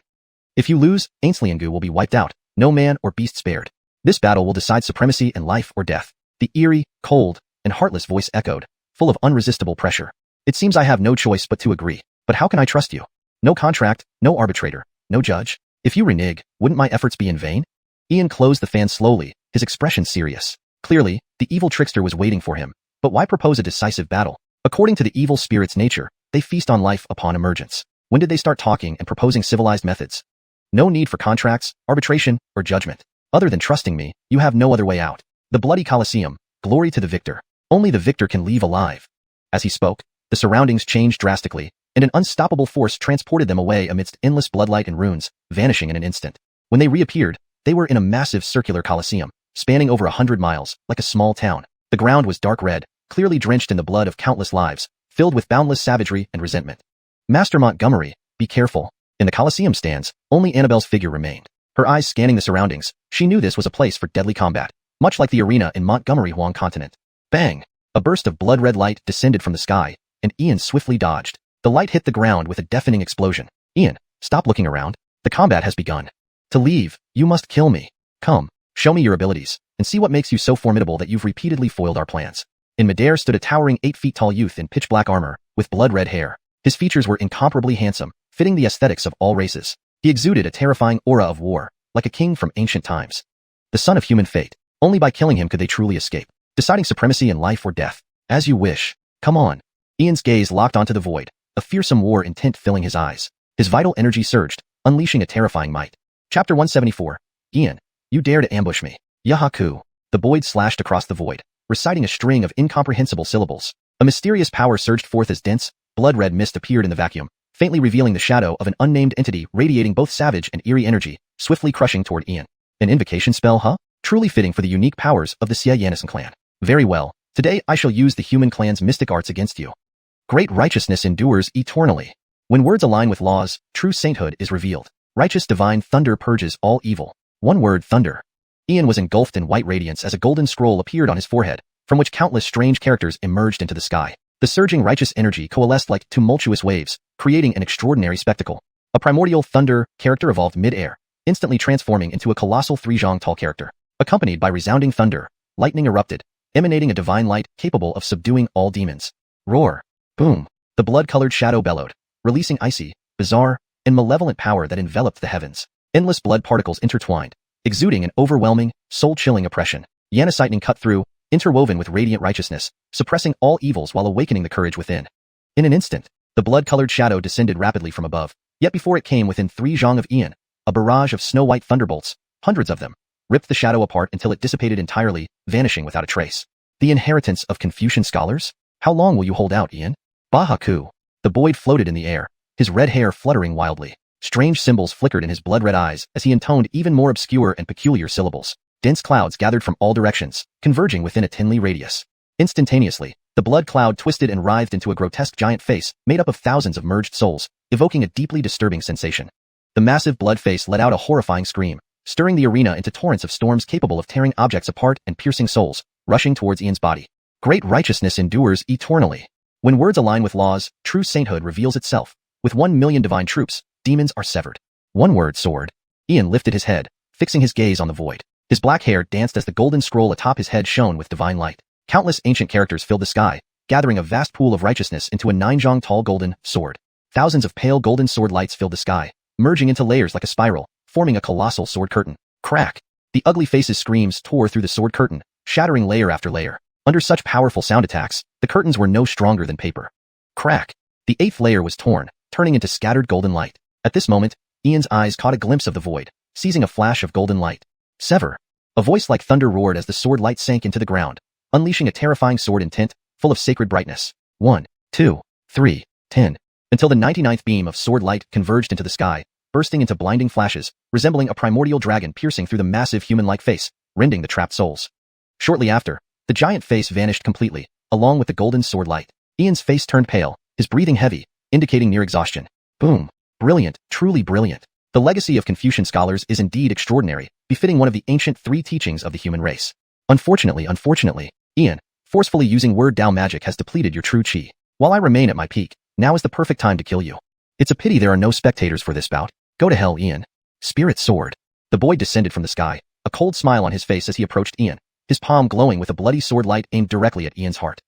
If you lose, Ainsley will be wiped out, no man or beast spared. This battle will decide supremacy and life or death. The eerie, cold, and heartless voice echoed, full of unresistible pressure. It seems I have no choice but to agree. But how can I trust you? No contract, no arbitrator, no judge. If you renege, wouldn't my efforts be in vain? Ian closed the fan slowly, his expression serious. Clearly, the evil trickster was waiting for him, but why propose a decisive battle? According to the evil spirit's nature, they feast on life upon emergence. When did they start talking and proposing civilized methods? No need for contracts, arbitration, or judgment. Other than trusting me, you have no other way out. The bloody Colosseum, glory to the victor. Only the victor can leave alive. As he spoke, the surroundings changed drastically, and an unstoppable force transported them away amidst endless bloodlight and runes, vanishing in an instant. When they reappeared, they were in a massive circular Colosseum, spanning over 100 miles, like a small town. The ground was dark red, clearly drenched in the blood of countless lives, filled with boundless savagery and resentment. Master Montgomery, be careful. In the Colosseum stands, only Annabelle's figure remained. Her eyes scanning the surroundings, she knew this was a place for deadly combat, much like the arena in Montgomery Huang Continent. Bang! A burst of blood-red light descended from the sky, and Ian swiftly dodged. The light hit the ground with a deafening explosion. Ian, stop looking around. The combat has begun. To leave, you must kill me. Come, show me your abilities, and see what makes you so formidable that you've repeatedly foiled our plans. In midair stood a towering 8-feet-tall youth in pitch-black armor, with blood-red hair. His features were incomparably handsome, fitting the aesthetics of all races. He exuded a terrifying aura of war, like a king from ancient times. The son of human fate. Only by killing him could they truly escape, deciding supremacy in life or death. As you wish. Come on. Ian's gaze locked onto the void, a fearsome war intent filling his eyes. His vital energy surged, unleashing a terrifying might. Chapter 174. Ian, you dare to ambush me. Yahaku. The void slashed across the void, reciting a string of incomprehensible syllables. A mysterious power surged forth as dense, blood-red mist appeared in the vacuum, faintly revealing the shadow of an unnamed entity radiating both savage and eerie energy, swiftly crushing toward Ian. An invocation spell, huh? Truly fitting for the unique powers of the Xianxia clan. Very well, today I shall use the human clan's mystic arts against you. Great righteousness endures eternally. When words align with laws, true sainthood is revealed. Righteous divine thunder purges all evil. One word, thunder. Ian was engulfed in white radiance as a golden scroll appeared on his forehead, from which countless strange characters emerged into the sky. The surging righteous energy coalesced like tumultuous waves, creating an extraordinary spectacle. A primordial thunder character evolved mid-air, instantly transforming into a colossal 3-zhang-tall character. Accompanied by resounding thunder, lightning erupted, emanating a divine light capable of subduing all demons. Roar. Boom. The blood-colored shadow bellowed, releasing icy, bizarre, and malevolent power that enveloped the heavens. Endless blood particles intertwined, exuding an overwhelming, soul-chilling oppression. Yannis cut through, interwoven with radiant righteousness, suppressing all evils while awakening the courage within. In an instant, the blood-colored shadow descended rapidly from above, yet before it came within 3 zhang of Ian, a barrage of snow-white thunderbolts, hundreds of them, ripped the shadow apart until it dissipated entirely, vanishing without a trace. The inheritance of Confucian scholars? How long will you hold out, Ian? Bahaku. The boy floated in the air, his red hair fluttering wildly. Strange symbols flickered in his blood-red eyes as he intoned even more obscure and peculiar syllables. Dense clouds gathered from all directions, converging within a 10-li radius. Instantaneously, the blood cloud twisted and writhed into a grotesque giant face made up of thousands of merged souls, evoking a deeply disturbing sensation. The massive blood face let out a horrifying scream, stirring the arena into torrents of storms capable of tearing objects apart and piercing souls, rushing towards Ian's body. Great righteousness endures eternally. When words align with laws, true sainthood reveals itself. With 1 million divine troops, demons are severed. One word, sword. Ian lifted his head, fixing his gaze on the void. His black hair danced as the golden scroll atop his head shone with divine light. Countless ancient characters filled the sky, gathering a vast pool of righteousness into a 9-zhang-tall golden sword. Thousands of pale golden sword lights filled the sky, merging into layers like a spiral, forming a colossal sword curtain. Crack! The ugly face's screams tore through the sword curtain, shattering layer after layer. Under such powerful sound attacks, the curtains were no stronger than paper. Crack! The 8th layer was torn, turning into scattered golden light. At this moment, Ian's eyes caught a glimpse of the void, seizing a flash of golden light. Sever! A voice like thunder roared as the sword light sank into the ground, unleashing a terrifying sword intent, full of sacred brightness. 1, 2, 3, 10. Until the 99th beam of sword light converged into the sky, bursting into blinding flashes, resembling a primordial dragon piercing through the massive human-like face, rending the trapped souls. Shortly after, the giant face vanished completely, along with the golden sword light. Ian's face turned pale, his breathing heavy, indicating near exhaustion. Boom. Brilliant, truly brilliant. The legacy of Confucian scholars is indeed extraordinary, befitting one of the ancient 3 teachings of the human race. Unfortunately, Ian, forcefully using word Dao magic has depleted your true chi. While I remain at my peak, now is the perfect time to kill you. It's a pity there are no spectators for this bout. Go to hell, Ian. Spirit sword. The boy descended from the sky, a cold smile on his face as he approached Ian, his palm glowing with a bloody sword light aimed directly at Ian's heart.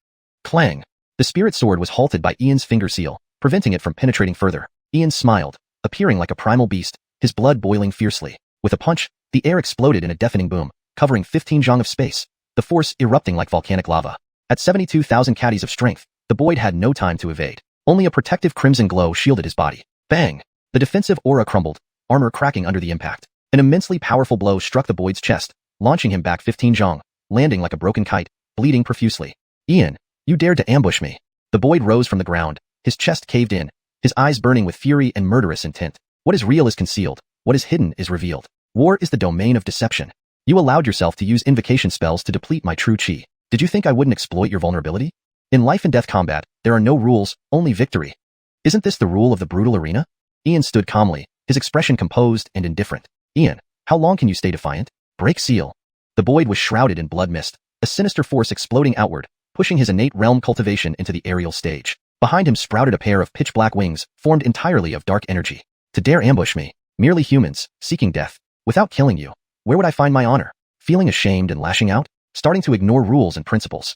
Clang! The spirit sword was halted by Ian's finger seal, preventing it from penetrating further. Ian smiled, appearing like a primal beast, his blood boiling fiercely. With a punch, the air exploded in a deafening boom, covering 15 zhang of space. the force erupting like volcanic lava. At 72,000 caddies of strength, the Boyd had no time to evade. Only a protective crimson glow shielded his body. Bang! The defensive aura crumbled, armor cracking under the impact. An immensely powerful blow struck the Boyd's chest, launching him back 15 zhong, landing like a broken kite, bleeding profusely. Ian, you dared to ambush me. The Boyd rose from the ground, his chest caved in, his eyes burning with fury and murderous intent. What is real is concealed, what is hidden is revealed. War is the domain of deception. You allowed yourself to use invocation spells to deplete my true chi. Did you think I wouldn't exploit your vulnerability? In life and death combat, there are no rules, only victory. Isn't this the rule of the brutal arena? Ian stood calmly, his expression composed and indifferent. Ian, how long can you stay defiant? Break seal. The Boyd was shrouded in blood mist, a sinister force exploding outward, pushing his innate realm cultivation into the aerial stage. Behind him sprouted a pair of pitch-black wings, formed entirely of dark energy. To dare ambush me, merely humans, seeking death, without killing you, where would I find my honor? Feeling ashamed and lashing out? Starting to ignore rules and principles.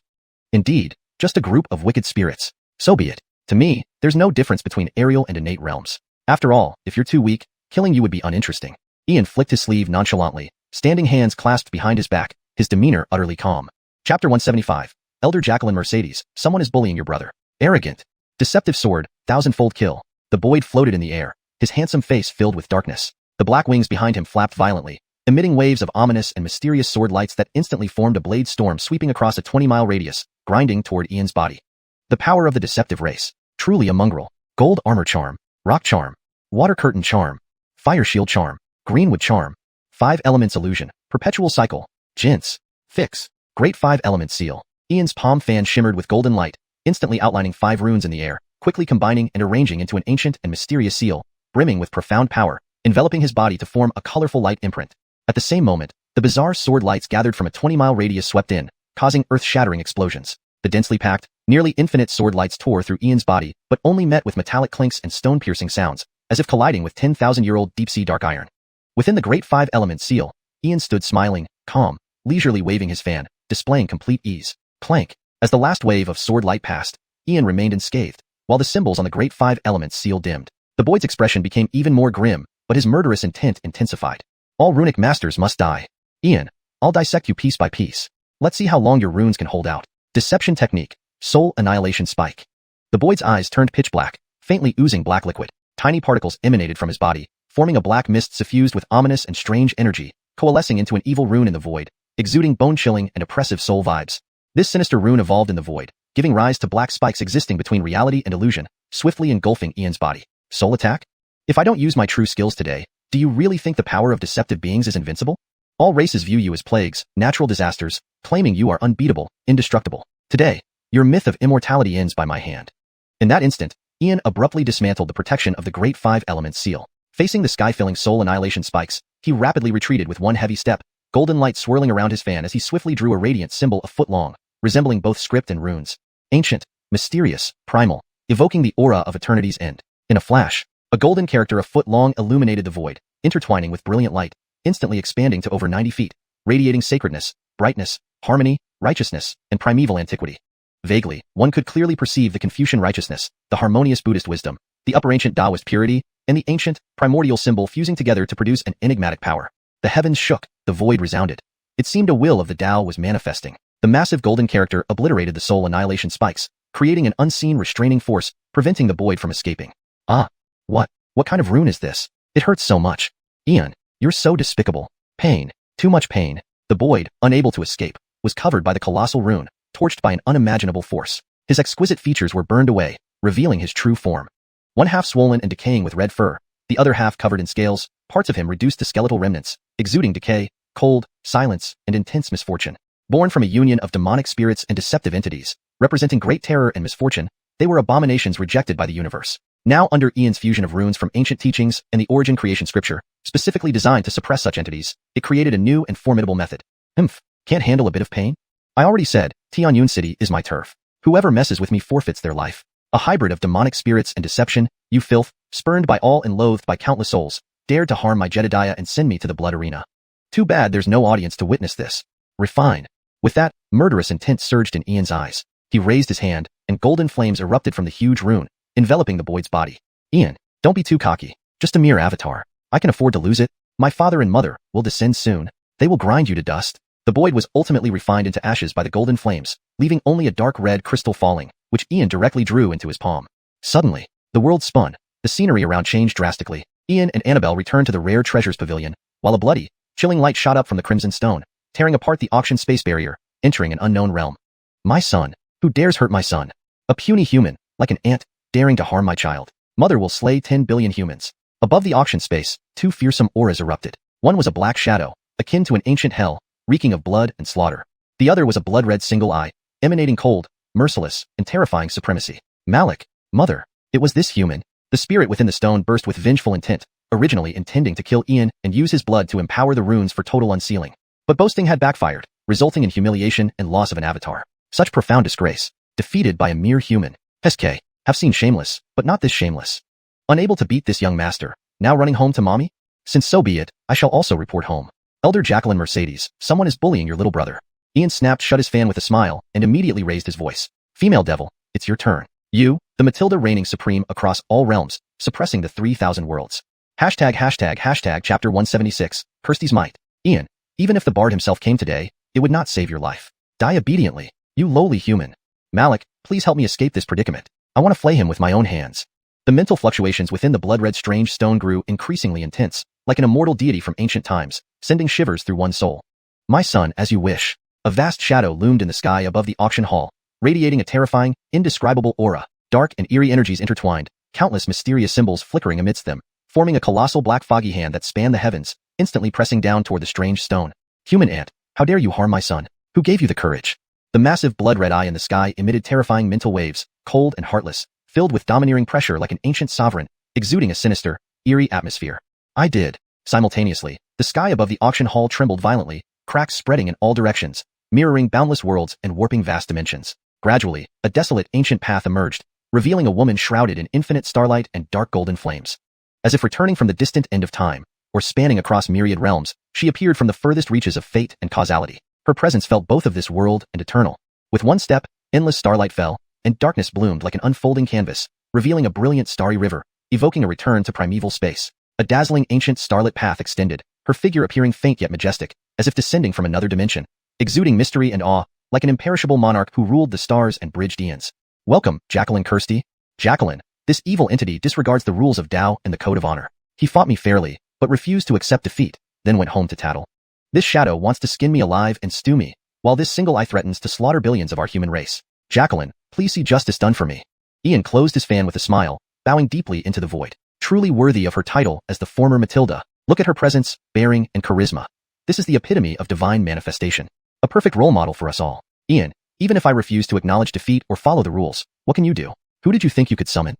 Indeed, just a group of wicked spirits. So be it. To me, there's no difference between aerial and innate realms. After all, if you're too weak, killing you would be uninteresting. Ian flicked his sleeve nonchalantly, standing hands clasped behind his back, his demeanor utterly calm. Chapter 175. Elder Jacqueline Mercedes, someone is bullying your brother. Arrogant. Deceptive sword, thousandfold kill. The Boyd floated in the air, his handsome face filled with darkness. The black wings behind him flapped violently, emitting waves of ominous and mysterious sword lights that instantly formed a blade storm sweeping across a 20-mile radius, grinding toward Ian's body. The power of the deceptive race. Truly a mongrel. Gold armor charm, rock charm, water curtain charm, fire shield charm, greenwood charm, 5 elements illusion, perpetual cycle, jints, fix, great 5 element seal. Ian's palm fan shimmered with golden light, instantly outlining 5 runes in the air, quickly combining and arranging into an ancient and mysterious seal, brimming with profound power, enveloping his body to form a colorful light imprint. At the same moment, the bizarre sword lights gathered from a 20-mile radius swept in, causing earth-shattering explosions. The densely packed, nearly infinite sword lights tore through Ian's body, but only met with metallic clinks and stone-piercing sounds, as if colliding with 10,000-year-old deep-sea dark iron. Within the great 5-element seal, Ian stood smiling, calm, leisurely waving his fan, displaying complete ease. Clank. As the last wave of sword light passed, Ian remained unscathed, while the symbols on the great 5-element seal dimmed. The Boyd's expression became even more grim, but his murderous intent intensified. All runic masters must die. Ian, I'll dissect you piece by piece. Let's see how long your runes can hold out. Deception technique. Soul annihilation spike. The Boyd's eyes turned pitch black, faintly oozing black liquid. Tiny particles emanated from his body, forming a black mist suffused with ominous and strange energy, coalescing into an evil rune in the void, exuding bone-chilling and oppressive soul vibes. This sinister rune evolved in the void, giving rise to black spikes existing between reality and illusion, swiftly engulfing Ian's body. Soul attack? If I don't use my true skills today, do you really think the power of deceptive beings is invincible? All races view you as plagues, natural disasters, claiming you are unbeatable, indestructible. Today, your myth of immortality ends by my hand. In that instant, Ian abruptly dismantled the protection of the great 5-element seal. Facing the sky-filling soul annihilation spikes, he rapidly retreated with one heavy step, golden light swirling around his fan as he swiftly drew a radiant symbol a foot long, resembling both script and runes. Ancient, mysterious, primal, evoking the aura of eternity's end. In a flash, a golden character a foot long illuminated the void, intertwining with brilliant light, instantly expanding to over 90 feet, radiating sacredness, brightness, harmony, righteousness, and primeval antiquity. Vaguely, one could clearly perceive the Confucian righteousness, the harmonious Buddhist wisdom, the upper ancient Taoist purity, and the ancient, primordial symbol fusing together to produce an enigmatic power. The heavens shook, the void resounded. It seemed a will of the Tao was manifesting. The massive golden character obliterated the soul annihilation spikes, creating an unseen restraining force, preventing the void from escaping. Ah, what kind of rune is this? It hurts so much. Ian, you're so despicable. Pain, too much pain. The void, unable to escape, was covered by the colossal rune, torched by an unimaginable force. His exquisite features were burned away, revealing his true form. One half swollen and decaying with red fur, the other half covered in scales, parts of him reduced to skeletal remnants, exuding decay, cold, silence, and intense misfortune. Born from a union of demonic spirits and deceptive entities, representing great terror and misfortune, they were abominations rejected by the universe. Now under Ian's fusion of runes from ancient teachings and the origin creation scripture, specifically designed to suppress such entities, it created a new and formidable method. Can't handle a bit of pain? I already said, Tianyun City is my turf. Whoever messes with me forfeits their life. A hybrid of demonic spirits and deception, you filth, spurned by all and loathed by countless souls, dared to harm my Jedediah and send me to the blood arena. Too bad there's no audience to witness this. Refine. With that, murderous intent surged in Ian's eyes. He raised his hand, and golden flames erupted from the huge rune, enveloping the Boyd's body. Ian, don't be too cocky. Just a mere avatar. I can afford to lose it. My father and mother will descend soon. They will grind you to dust. The void was ultimately refined into ashes by the golden flames, leaving only a dark red crystal falling, which Ian directly drew into his palm. Suddenly, the world spun. The scenery around changed drastically. Ian and Annabelle returned to the Rare Treasures Pavilion, while a bloody, chilling light shot up from the Crimson Stone, tearing apart the auction space barrier, entering an unknown realm. My son. Who dares hurt my son? A puny human, like an ant, daring to harm my child. Mother will slay 10 billion humans. Above the auction space, two fearsome auras erupted. One was a black shadow, akin to an ancient hell, reeking of blood and slaughter. The other was a blood-red single eye, emanating cold, merciless, and terrifying supremacy. Malik, Mother. It was this human. The spirit within the stone burst with vengeful intent, originally intending to kill Ian and use his blood to empower the runes for total unsealing. But boasting had backfired, resulting in humiliation and loss of an avatar. Such profound disgrace, defeated by a mere human. Heske, have seen shameless, but not this shameless. Unable to beat this young master, now running home to mommy? Since so be it, I shall also report home. Elder Jacqueline Mercedes, someone is bullying your little brother. Ian snapped shut his fan with a smile and immediately raised his voice. Female devil, it's your turn. You, the Matilda reigning supreme across all realms, suppressing the 3,000 worlds. Hashtag chapter 176, Kirsty's might. Ian, even if the bard himself came today, it would not save your life. Die obediently, you lowly human. Malik, please help me escape this predicament. I want to flay him with my own hands. The mental fluctuations within the blood-red strange stone grew increasingly intense, like an immortal deity from ancient times, sending shivers through one's soul. My son, as you wish. A vast shadow loomed in the sky above the auction hall, radiating a terrifying, indescribable aura. Dark and eerie energies intertwined, countless mysterious symbols flickering amidst them, forming a colossal black foggy hand that spanned the heavens, instantly pressing down toward the strange stone. Human ant, how dare you harm my son? Who gave you the courage? The massive blood-red eye in the sky emitted terrifying mental waves, cold and heartless, filled with domineering pressure like an ancient sovereign, exuding a sinister, eerie atmosphere. I did. Simultaneously, the sky above the auction hall trembled violently, cracks spreading in all directions, mirroring boundless worlds and warping vast dimensions. Gradually, a desolate ancient path emerged, revealing a woman shrouded in infinite starlight and dark golden flames. As if returning from the distant end of time, or spanning across myriad realms, she appeared from the furthest reaches of fate and causality. Her presence felt both of this world and eternal. With one step, endless starlight fell, and darkness bloomed like an unfolding canvas, revealing a brilliant starry river, evoking a return to primeval space. A dazzling ancient starlit path extended, her figure appearing faint yet majestic, as if descending from another dimension, exuding mystery and awe, like an imperishable monarch who ruled the stars and bridged eons. Welcome, Jacqueline Kirsty. Jacqueline, this evil entity disregards the rules of Tao and the code of honor. He fought me fairly, but refused to accept defeat, then went home to tattle. This shadow wants to skin me alive and stew me, while this single eye threatens to slaughter billions of our human race. Jacqueline, please see justice done for me. Ian closed his fan with a smile, bowing deeply into the void. Truly worthy of her title as the former Matilda. Look at her presence, bearing, and charisma. This is the epitome of divine manifestation. A perfect role model for us all. Ian, even if I refuse to acknowledge defeat or follow the rules, what can you do? Who did you think you could summon?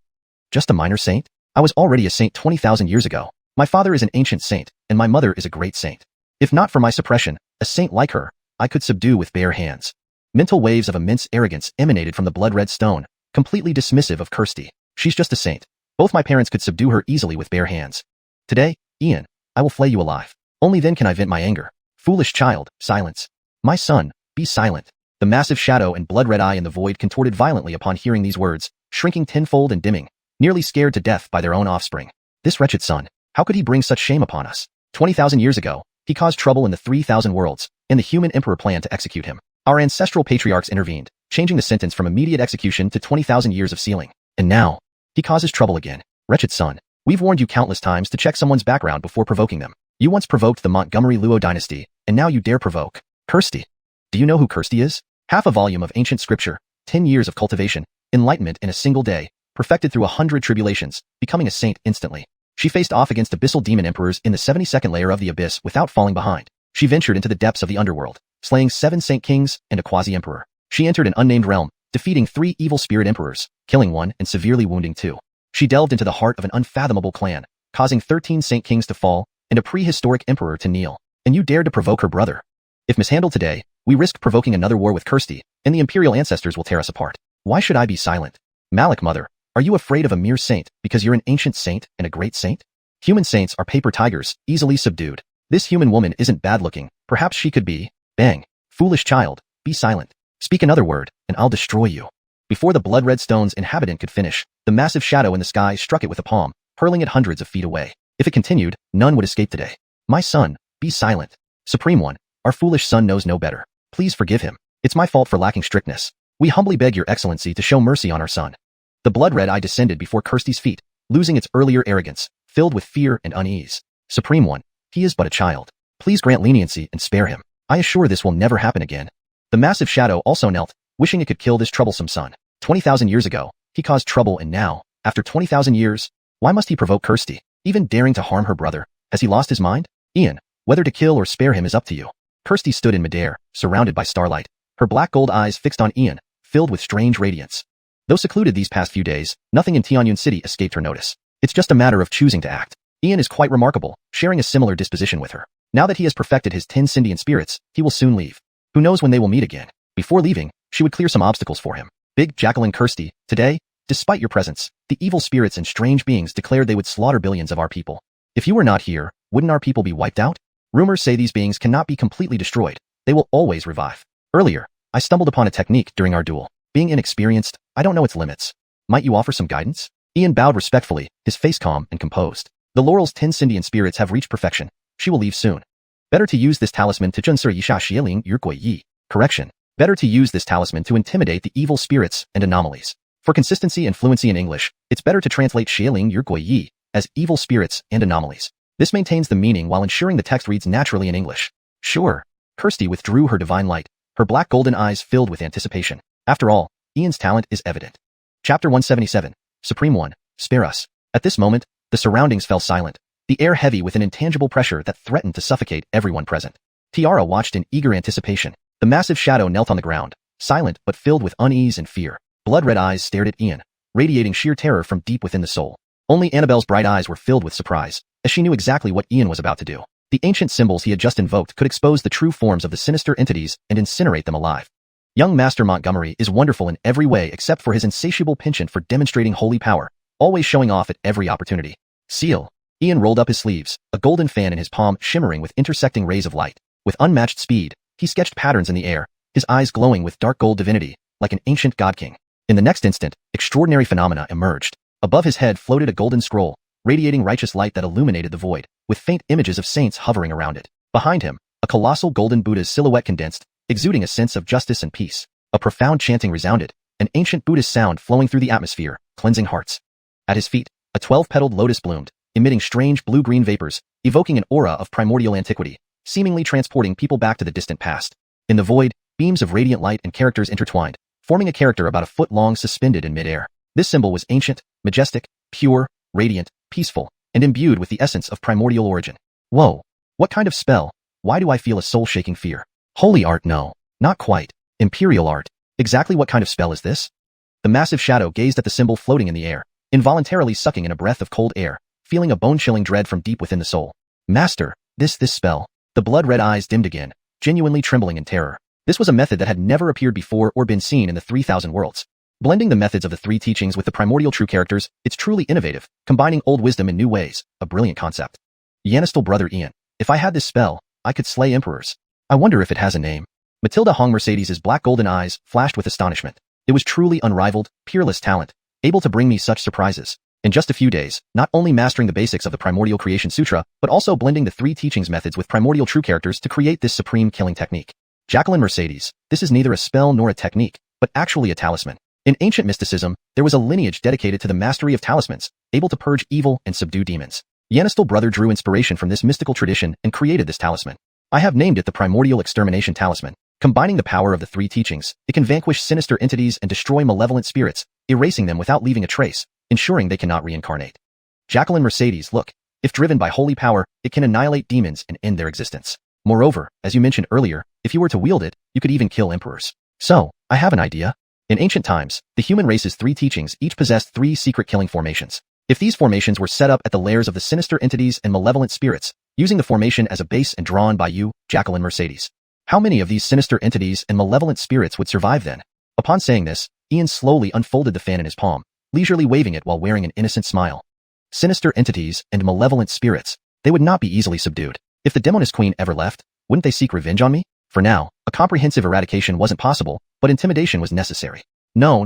Just a minor saint? I was already a saint 20,000 years ago. My father is an ancient saint, and my mother is a great saint. If not for my suppression, a saint like her, I could subdue with bare hands. Mental waves of immense arrogance emanated from the blood-red stone, completely dismissive of Kirsty. She's just a saint. Both my parents could subdue her easily with bare hands. Today, Ian, I will flay you alive. Only then can I vent my anger. Foolish child, silence. My son, be silent. The massive shadow and blood-red eye in the void contorted violently upon hearing these words, shrinking tenfold and dimming, nearly scared to death by their own offspring. This wretched son, how could he bring such shame upon us? 20,000 years ago, he caused trouble in the 3,000 worlds, and the human emperor planned to execute him. Our ancestral patriarchs intervened, changing the sentence from immediate execution to 20,000 years of sealing. And now, he causes trouble again. Wretched son, we've warned you countless times to check someone's background before provoking them. You once provoked the Montgomery Luo dynasty, and now you dare provoke Kirsty. Do you know who Kirsty is? Half a volume of ancient scripture, 10 years of cultivation, enlightenment in a single day, perfected through 100 tribulations, becoming a saint instantly. She faced off against abyssal demon emperors in the 72nd layer of the abyss without falling behind. She ventured into the depths of the underworld, slaying 7 saint kings and a quasi-emperor. She entered an unnamed realm, defeating 3 evil spirit emperors, killing 1 and severely wounding 2. She delved into the heart of an unfathomable clan, causing 13 saint kings to fall and a prehistoric emperor to kneel. And you dared to provoke her brother. If mishandled today, we risk provoking another war with Kirsty, and the imperial ancestors will tear us apart. Why should I be silent? Malik, mother, are you afraid of a mere saint because you're an ancient saint and a great saint? Human saints are paper tigers, easily subdued. This human woman isn't bad-looking. Perhaps she could be. Bang. Foolish child, be silent. Speak another word, and I'll destroy you. Before the blood-red stone's inhabitant could finish, the massive shadow in the sky struck it with a palm, hurling it hundreds of feet away. If it continued, none would escape today. My son, be silent. Supreme One, our foolish son knows no better. Please forgive him. It's my fault for lacking strictness. We humbly beg your excellency to show mercy on our son. The blood-red eye descended before Kirsty's feet, losing its earlier arrogance, filled with fear and unease. Supreme One, he is but a child. Please grant leniency and spare him. I assure this will never happen again. The massive shadow also knelt, wishing it could kill this troublesome son. 20,000 years ago, he caused trouble, and now, after 20,000 years, why must he provoke Kirsty, even daring to harm her brother? Has he lost his mind? Ian, whether to kill or spare him is up to you. Kirsty stood in midair, surrounded by starlight, her black gold eyes fixed on Ian, filled with strange radiance. Though secluded these past few days, nothing in Tianyun City escaped her notice. It's just a matter of choosing to act. Ian is quite remarkable, sharing a similar disposition with her. Now that he has perfected his 10 Sindian spirits, he will soon leave. Who knows when they will meet again? Before leaving, she would clear some obstacles for him. Big Jacqueline Kirsty, today, despite your presence, the evil spirits and strange beings declared they would slaughter billions of our people. If you were not here, wouldn't our people be wiped out? Rumors say these beings cannot be completely destroyed. They will always revive. Earlier, I stumbled upon a technique during our duel. Being inexperienced, I don't know its limits. Might you offer some guidance? Ian bowed respectfully, his face calm and composed. The Laurel's 10 Sindian spirits have reached perfection. She will leave soon. Better to use this talisman to junser yisha xieling yurgui yi. Correction. Better to use this talisman to intimidate the evil spirits and anomalies. For consistency and fluency in English, it's better to translate xieling yurgui yi as evil spirits and anomalies. This maintains the meaning while ensuring the text reads naturally in English. Sure. Kirsty withdrew her divine light, her black golden eyes filled with anticipation. After all, Ian's talent is evident. Chapter 177. Supreme One, spare us. At this moment, the surroundings fell silent, the air heavy with an intangible pressure that threatened to suffocate everyone present. Tiara watched in eager anticipation. The massive shadow knelt on the ground, silent but filled with unease and fear. Blood-red eyes stared at Ian, radiating sheer terror from deep within the soul. Only Annabelle's bright eyes were filled with surprise, as she knew exactly what Ian was about to do. The ancient symbols he had just invoked could expose the true forms of the sinister entities and incinerate them alive. Young Master Montgomery is wonderful in every way except for his insatiable penchant for demonstrating holy power, always showing off at every opportunity. Seal. Ian rolled up his sleeves, a golden fan in his palm shimmering with intersecting rays of light. With unmatched speed, he sketched patterns in the air, his eyes glowing with dark gold divinity, like an ancient god king. In the next instant, extraordinary phenomena emerged. Above his head floated a golden scroll, radiating righteous light that illuminated the void, with faint images of saints hovering around it. Behind him, a colossal golden Buddha's silhouette condensed, exuding a sense of justice and peace. A profound chanting resounded, an ancient Buddhist sound flowing through the atmosphere, cleansing hearts. At his feet, a 12-petaled lotus bloomed, emitting strange blue-green vapors, evoking an aura of primordial antiquity, seemingly transporting people back to the distant past. In the void, beams of radiant light and characters intertwined, forming a character about a foot long suspended in midair. This symbol was ancient, majestic, pure, radiant, peaceful, and imbued with the essence of primordial origin. Whoa! What kind of spell? Why do I feel a soul-shaking fear? Holy art? No. Not quite. Imperial art. Exactly what kind of spell is this? The massive shadow gazed at the symbol floating in the air, involuntarily sucking in a breath of cold air, feeling a bone-chilling dread from deep within the soul. Master, this spell. The blood-red eyes dimmed again, genuinely trembling in terror. This was a method that had never appeared before or been seen in the 3,000 worlds. Blending the methods of the three teachings with the primordial true characters, it's truly innovative, combining old wisdom in new ways, a brilliant concept. Yanistal brother Ian, if I had this spell, I could slay emperors. I wonder if it has a name. Matilda Hong Mercedes's black golden eyes flashed with astonishment. It was truly unrivaled, peerless talent, able to bring me such surprises. In just a few days, not only mastering the basics of the Primordial Creation Sutra, but also blending the three teachings methods with primordial true characters to create this supreme killing technique. Jacqueline Mercedes, this is neither a spell nor a technique, but actually a talisman. In ancient mysticism, there was a lineage dedicated to the mastery of talismans, able to purge evil and subdue demons. Yanistal brother drew inspiration from this mystical tradition and created this talisman. I have named it the Primordial Extermination Talisman. Combining the power of the three teachings, it can vanquish sinister entities and destroy malevolent spirits, erasing them without leaving a trace, ensuring they cannot reincarnate. Jacqueline Mercedes, look, if driven by holy power, it can annihilate demons and end their existence. Moreover, as you mentioned earlier, if you were to wield it, you could even kill emperors. So, I have an idea. In ancient times, the human race's three teachings each possessed three secret killing formations. If these formations were set up at the layers of the sinister entities and malevolent spirits, using the formation as a base and drawn by you, Jacqueline Mercedes, how many of these sinister entities and malevolent spirits would survive then? Upon saying this, Ian slowly unfolded the fan in his palm, leisurely waving it while wearing an innocent smile. Sinister entities and malevolent spirits, they would not be easily subdued. If the Demoness Queen ever left, wouldn't they seek revenge on me? For now, a comprehensive eradication wasn't possible, but intimidation was necessary. No,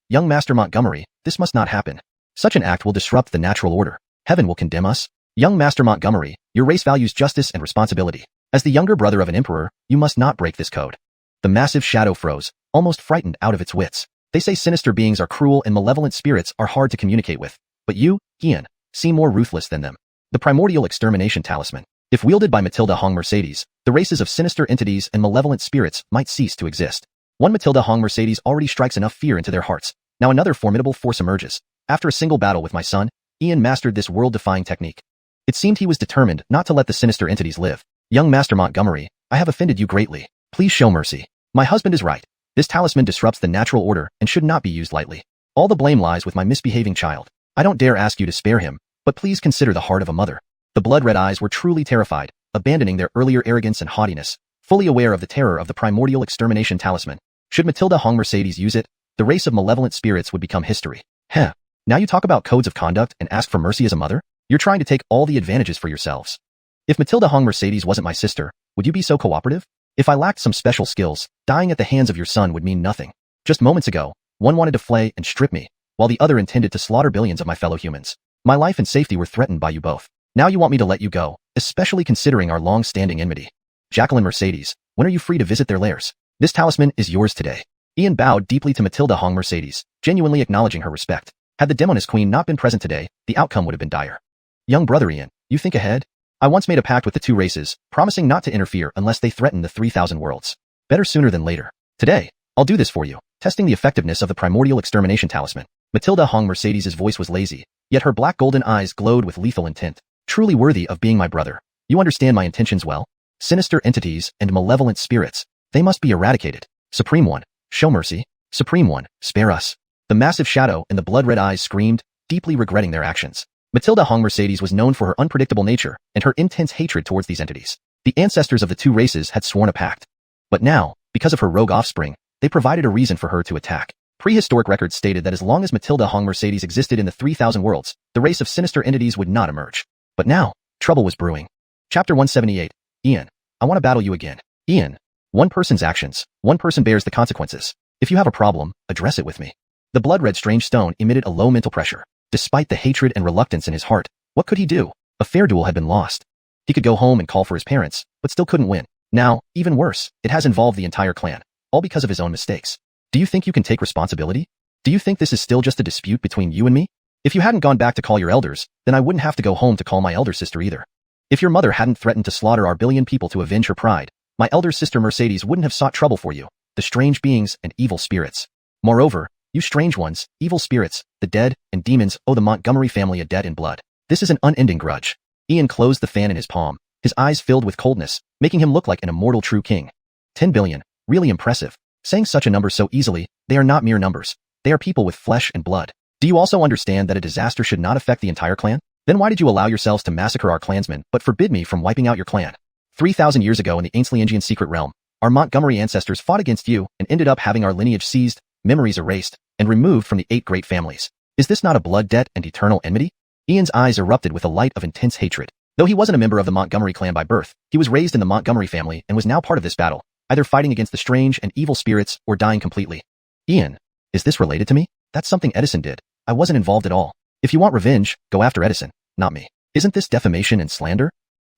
young Master Montgomery, this must not happen. Such an act will disrupt the natural order. Heaven will condemn us. Young Master Montgomery, your race values justice and responsibility. As the younger brother of an emperor, you must not break this code. The massive shadow froze, almost frightened out of its wits. They say sinister beings are cruel and malevolent spirits are hard to communicate with. But you, Ian, seem more ruthless than them. The Primordial Extermination Talisman. If wielded by Matilda Hong Mercedes, the races of sinister entities and malevolent spirits might cease to exist. One Matilda Hong Mercedes already strikes enough fear into their hearts. Now another formidable force emerges. After a single battle with my son, Ian mastered this world-defying technique. It seemed he was determined not to let the sinister entities live. Young Master Montgomery, I have offended you greatly. Please show mercy. My husband is right. This talisman disrupts the natural order and should not be used lightly. All the blame lies with my misbehaving child. I don't dare ask you to spare him, but please consider the heart of a mother. The blood-red eyes were truly terrified, abandoning their earlier arrogance and haughtiness, fully aware of the terror of the Primordial Extermination Talisman. Should Matilda Hong Mercedes use it, the race of malevolent spirits would become history. Heh. Now you talk about codes of conduct and ask for mercy as a mother? You're trying to take all the advantages for yourselves. If Matilda Hong Mercedes wasn't my sister, would you be so cooperative? If I lacked some special skills, dying at the hands of your son would mean nothing. Just moments ago, one wanted to flay and strip me, while the other intended to slaughter billions of my fellow humans. My life and safety were threatened by you both. Now you want me to let you go, especially considering our long-standing enmity. Jacqueline Mercedes, when are you free to visit their lairs? This talisman is yours today. Ian bowed deeply to Matilda Hong Mercedes, genuinely acknowledging her respect. Had the Demoness Queen not been present today, the outcome would have been dire. Young brother Ian, you think ahead? I once made a pact with the two races, promising not to interfere unless they threaten the 3,000 worlds. Better sooner than later. Today, I'll do this for you, testing the effectiveness of the Primordial Extermination Talisman. Matilda Hong Mercedes' voice was lazy, yet her black golden eyes glowed with lethal intent. Truly worthy of being my brother. You understand my intentions well? Sinister entities and malevolent spirits. They must be eradicated. Supreme One, show mercy. Supreme One, spare us. The massive shadow and the blood-red eyes screamed, deeply regretting their actions. Matilda Hong Mercedes was known for her unpredictable nature and her intense hatred towards these entities. The ancestors of the two races had sworn a pact. But now, because of her rogue offspring, they provided a reason for her to attack. Prehistoric records stated that as long as Matilda Hong Mercedes existed in the 3,000 worlds, the race of sinister entities would not emerge. But now, trouble was brewing. Chapter 178. Ian, I want to battle you again. Ian, one person's actions, one person bears the consequences. If you have a problem, address it with me. The blood-red strange stone emitted a low mental pressure. Despite the hatred and reluctance in his heart, what could he do? A fair duel had been lost. He could go home and call for his parents, but still couldn't win. Now, even worse, it has involved the entire clan, all because of his own mistakes. Do you think you can take responsibility? Do you think this is still just a dispute between you and me? If you hadn't gone back to call your elders, then I wouldn't have to go home to call my elder sister either. If your mother hadn't threatened to slaughter our billion people to avenge her pride, my elder sister Mercedes wouldn't have sought trouble for you, the strange beings and evil spirits. Moreover, you strange ones, evil spirits, the dead, and demons owe the Montgomery family a debt in blood. This is an unending grudge. Ian closed the fan in his palm, his eyes filled with coldness, making him look like an immortal true king. 10 billion, really impressive. Saying such a number so easily, they are not mere numbers. They are people with flesh and blood. Do you also understand that a disaster should not affect the entire clan? Then why did you allow yourselves to massacre our clansmen but forbid me from wiping out your clan? 3,000 years ago in the Xianxian secret realm, our Montgomery ancestors fought against you and ended up having our lineage seized, memories erased, and removed from the 8 great families. Is this not a blood debt and eternal enmity? Ian's eyes erupted with a light of intense hatred. Though he wasn't a member of the Montgomery clan by birth, he was raised in the Montgomery family and was now part of this battle, either fighting against the strange and evil spirits or dying completely. Ian, is this related to me? That's something Edison did. I wasn't involved at all. If you want revenge, go after Edison, not me. Isn't this defamation and slander?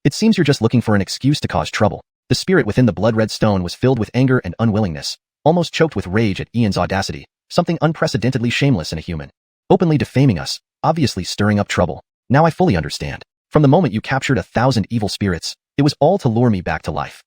It seems you're just looking for an excuse to cause trouble. The spirit within the blood-red stone was filled with anger and unwillingness, almost choked with rage at Ian's audacity, something unprecedentedly shameless in a human. Openly defaming us, obviously stirring up trouble. Now I fully understand. From the moment you captured 1,000 evil spirits, it was all to lure me back to life.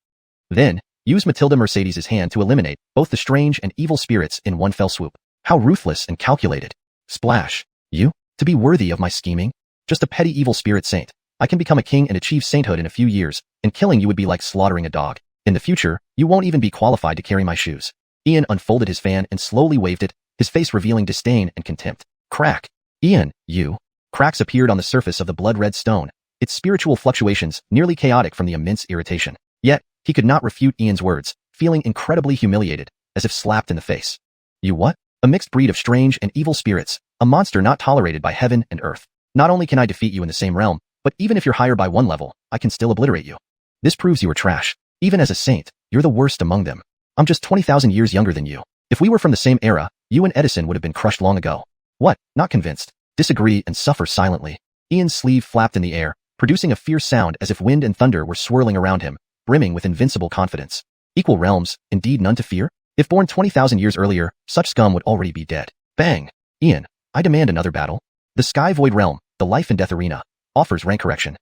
Then, use Matilda Mercedes' hand to eliminate both the strange and evil spirits in one fell swoop. How ruthless and calculated. Splash. You? To be worthy of my scheming? Just a petty evil spirit saint. I can become a king and achieve sainthood in a few years, and killing you would be like slaughtering a dog. In the future, you won't even be qualified to carry my shoes. Ian unfolded his fan and slowly waved it, his face revealing disdain and contempt. Crack. Ian, you. Cracks appeared on the surface of the blood-red stone, its spiritual fluctuations nearly chaotic from the immense irritation. Yet, he could not refute Ian's words, feeling incredibly humiliated, as if slapped in the face. You what? A mixed breed of strange and evil spirits, a monster not tolerated by heaven and earth. Not only can I defeat you in the same realm, but even if you're higher by one level, I can still obliterate you. This proves you are trash. Even as a saint, you're the worst among them. I'm just 20,000 years younger than you. If we were from the same era, you and Edison would have been crushed long ago. What? Not convinced? Disagree and suffer silently. Ian's sleeve flapped in the air, producing a fierce sound as if wind and thunder were swirling around him, brimming with invincible confidence. Equal realms, indeed none to fear? If born 20,000 years earlier, such scum would already be dead. Bang! Ian, I demand another battle. The Sky Void Realm, the life and death arena, offers rank correction.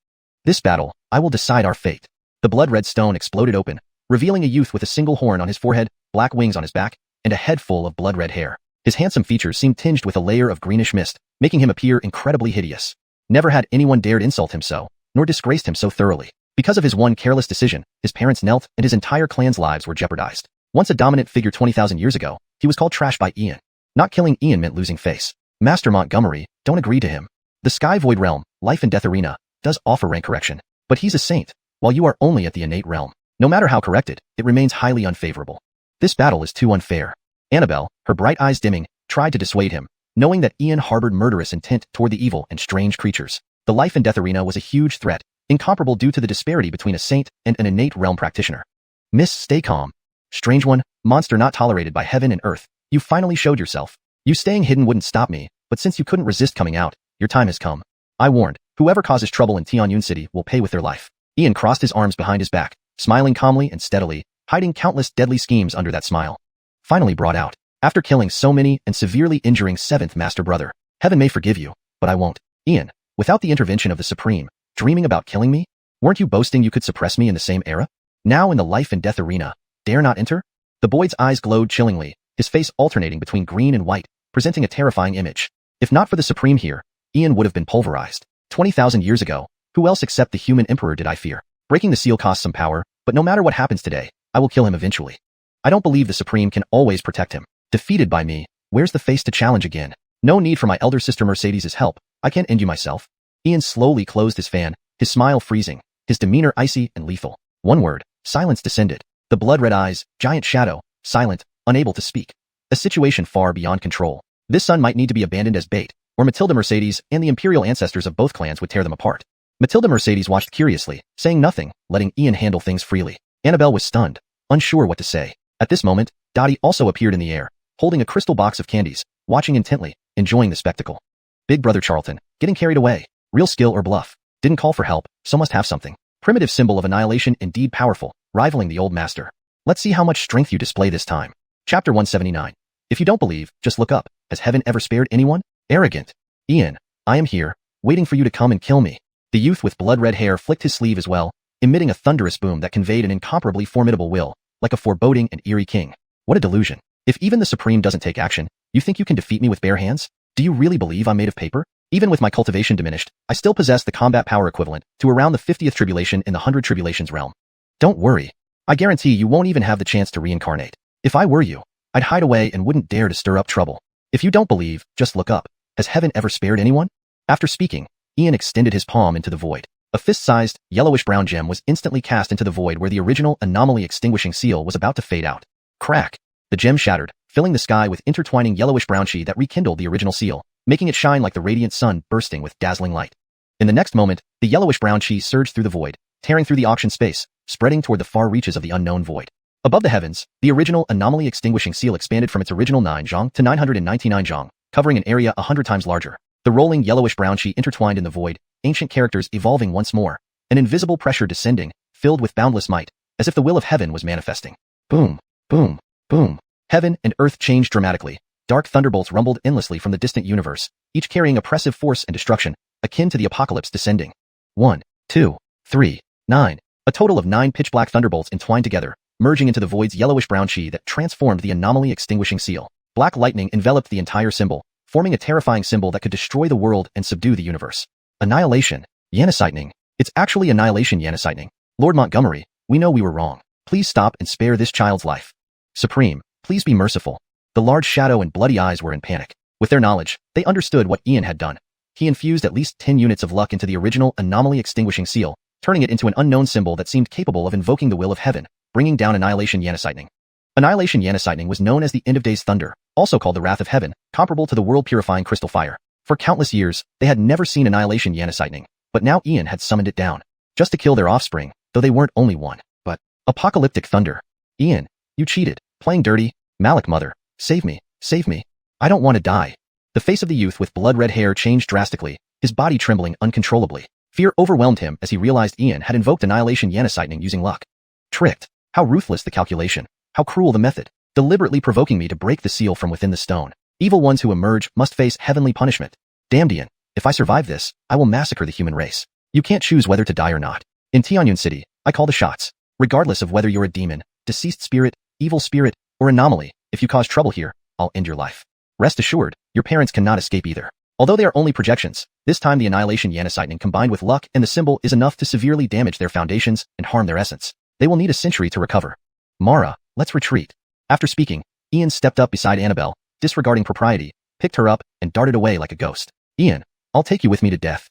This battle, I will decide our fate. The blood-red stone exploded open, revealing a youth with a single horn on his forehead, black wings on his back, and a head full of blood-red hair. His handsome features seemed tinged with a layer of greenish mist, making him appear incredibly hideous. Never had anyone dared insult him so, nor disgraced him so thoroughly. Because of his one careless decision, his parents knelt and his entire clan's lives were jeopardized. Once a dominant figure 20,000 years ago, he was called trash by Ian. Not killing Ian meant losing face. Master Montgomery, don't agree to him. The Sky Void Realm, life and death arena, does offer rank correction. But he's a saint, while you are only at the innate realm. No matter how corrected, it remains highly unfavorable. This battle is too unfair. Annabelle, her bright eyes dimming, tried to dissuade him, knowing that Ian harbored murderous intent toward the evil and strange creatures. The life and death arena was a huge threat, incomparable due to the disparity between a saint and an innate realm practitioner. Miss, stay calm. Strange one, monster not tolerated by heaven and earth, you finally showed yourself. You staying hidden wouldn't stop me, but since you couldn't resist coming out, your time has come. I warned, whoever causes trouble in Tianyun City will pay with their life. Ian crossed his arms behind his back, smiling calmly and steadily, hiding countless deadly schemes under that smile. Finally brought out, after killing so many and severely injuring 7th Master Brother. Heaven may forgive you, but I won't. Ian, without the intervention of the Supreme, dreaming about killing me? Weren't you boasting you could suppress me in the same era? Now in the life and death arena, dare not enter? The boy's eyes glowed chillingly, his face alternating between green and white, presenting a terrifying image. If not for the Supreme here, Ian would have been pulverized. 20,000 years ago, who else except the human emperor did I fear? Breaking the seal costs some power, but no matter what happens today, I will kill him eventually. I don't believe the Supreme can always protect him. Defeated by me, where's the face to challenge again? No need for my elder sister Mercedes' help, I can't end you myself. Ian slowly closed his fan, his smile freezing, his demeanor icy and lethal. One word, silence descended. The blood-red eyes, giant shadow, silent, unable to speak. A situation far beyond control. This son might need to be abandoned as bait, or Matilda Mercedes and the imperial ancestors of both clans would tear them apart. Matilda Mercedes watched curiously, saying nothing, letting Ian handle things freely. Annabelle was stunned, unsure what to say. At this moment, Dottie also appeared in the air, holding a crystal box of candies, watching intently, enjoying the spectacle. Big brother Charlton, getting carried away. Real skill or bluff? Didn't call for help, so must have something. Primitive symbol of annihilation indeed powerful, rivaling the old master. Let's see how much strength you display this time. Chapter 179. If you don't believe, just look up. Has heaven ever spared anyone? Arrogant. Ian, I am here, waiting for you to come and kill me. The youth with blood-red hair flicked his sleeve as well, emitting a thunderous boom that conveyed an incomparably formidable will, like a foreboding and eerie king. What a delusion. If even the Supreme doesn't take action, you think you can defeat me with bare hands? Do you really believe I'm made of paper? Even with my cultivation diminished, I still possess the combat power equivalent to around the 50th tribulation in the 100 tribulations realm. Don't worry. I guarantee you won't even have the chance to reincarnate. If I were you, I'd hide away and wouldn't dare to stir up trouble. If you don't believe, just look up. Has heaven ever spared anyone? After speaking, Ian extended his palm into the void. A fist-sized, yellowish-brown gem was instantly cast into the void where the original anomaly-extinguishing seal was about to fade out. Crack! The gem shattered, filling the sky with intertwining yellowish-brown chi that rekindled the original seal, making it shine like the radiant sun bursting with dazzling light. In the next moment, the yellowish-brown chi surged through the void, tearing through the auction space, spreading toward the far reaches of the unknown void. Above the heavens, the original anomaly-extinguishing seal expanded from its original 9 zhong to 999 zhong, covering an area 100 times larger. The rolling yellowish-brown chi intertwined in the void, ancient characters evolving once more, an invisible pressure descending, filled with boundless might, as if the will of heaven was manifesting. Boom, boom, boom. Heaven and earth changed dramatically. Dark thunderbolts rumbled endlessly from the distant universe, each carrying oppressive force and destruction, akin to the apocalypse descending. 1, 2, 3, 9. A total of 9 pitch-black thunderbolts entwined together, merging into the void's yellowish-brown chi that transformed the anomaly-extinguishing seal. Black lightning enveloped the entire symbol, forming a terrifying symbol that could destroy the world and subdue the universe. Annihilation. Yanisightning. It's actually annihilation Yanisightning. Lord Montgomery, we know we were wrong. Please stop and spare this child's life. Supreme, please be merciful. The large shadow and bloody eyes were in panic. With their knowledge, they understood what Ian had done. He infused at least 10 units of luck into the original anomaly-extinguishing seal, turning it into an unknown symbol that seemed capable of invoking the will of heaven, bringing down Annihilation Yanisightning. Annihilation Yanisightning was known as the End of Days Thunder, also called the Wrath of Heaven, comparable to the world-purifying crystal fire. For countless years, they had never seen Annihilation Yanisightning, but now Ian had summoned it down, just to kill their offspring, though they weren't only one. But apocalyptic thunder. Ian, you cheated, playing dirty. Malik mother, save me, save me. I don't want to die. The face of the youth with blood-red hair changed drastically, his body trembling uncontrollably. Fear overwhelmed him as he realized Ian had invoked Annihilation Yanisightning using luck. Tricked. How ruthless the calculation. How cruel the method. Deliberately provoking me to break the seal from within the stone. Evil ones who emerge must face heavenly punishment. Damned Ian, if I survive this, I will massacre the human race. You can't choose whether to die or not. In Tianyun City, I call the shots. Regardless of whether you're a demon, deceased spirit, evil spirit, or anomaly, if you cause trouble here, I'll end your life. Rest assured, your parents cannot escape either. Although they are only projections, this time the annihilation Yannisitening combined with luck and the symbol is enough to severely damage their foundations and harm their essence. They will need a century to recover. Mara, let's retreat. After speaking, Ian stepped up beside Annabelle, disregarding propriety, picked her up, and darted away like a ghost. Ian, I'll take you with me to death.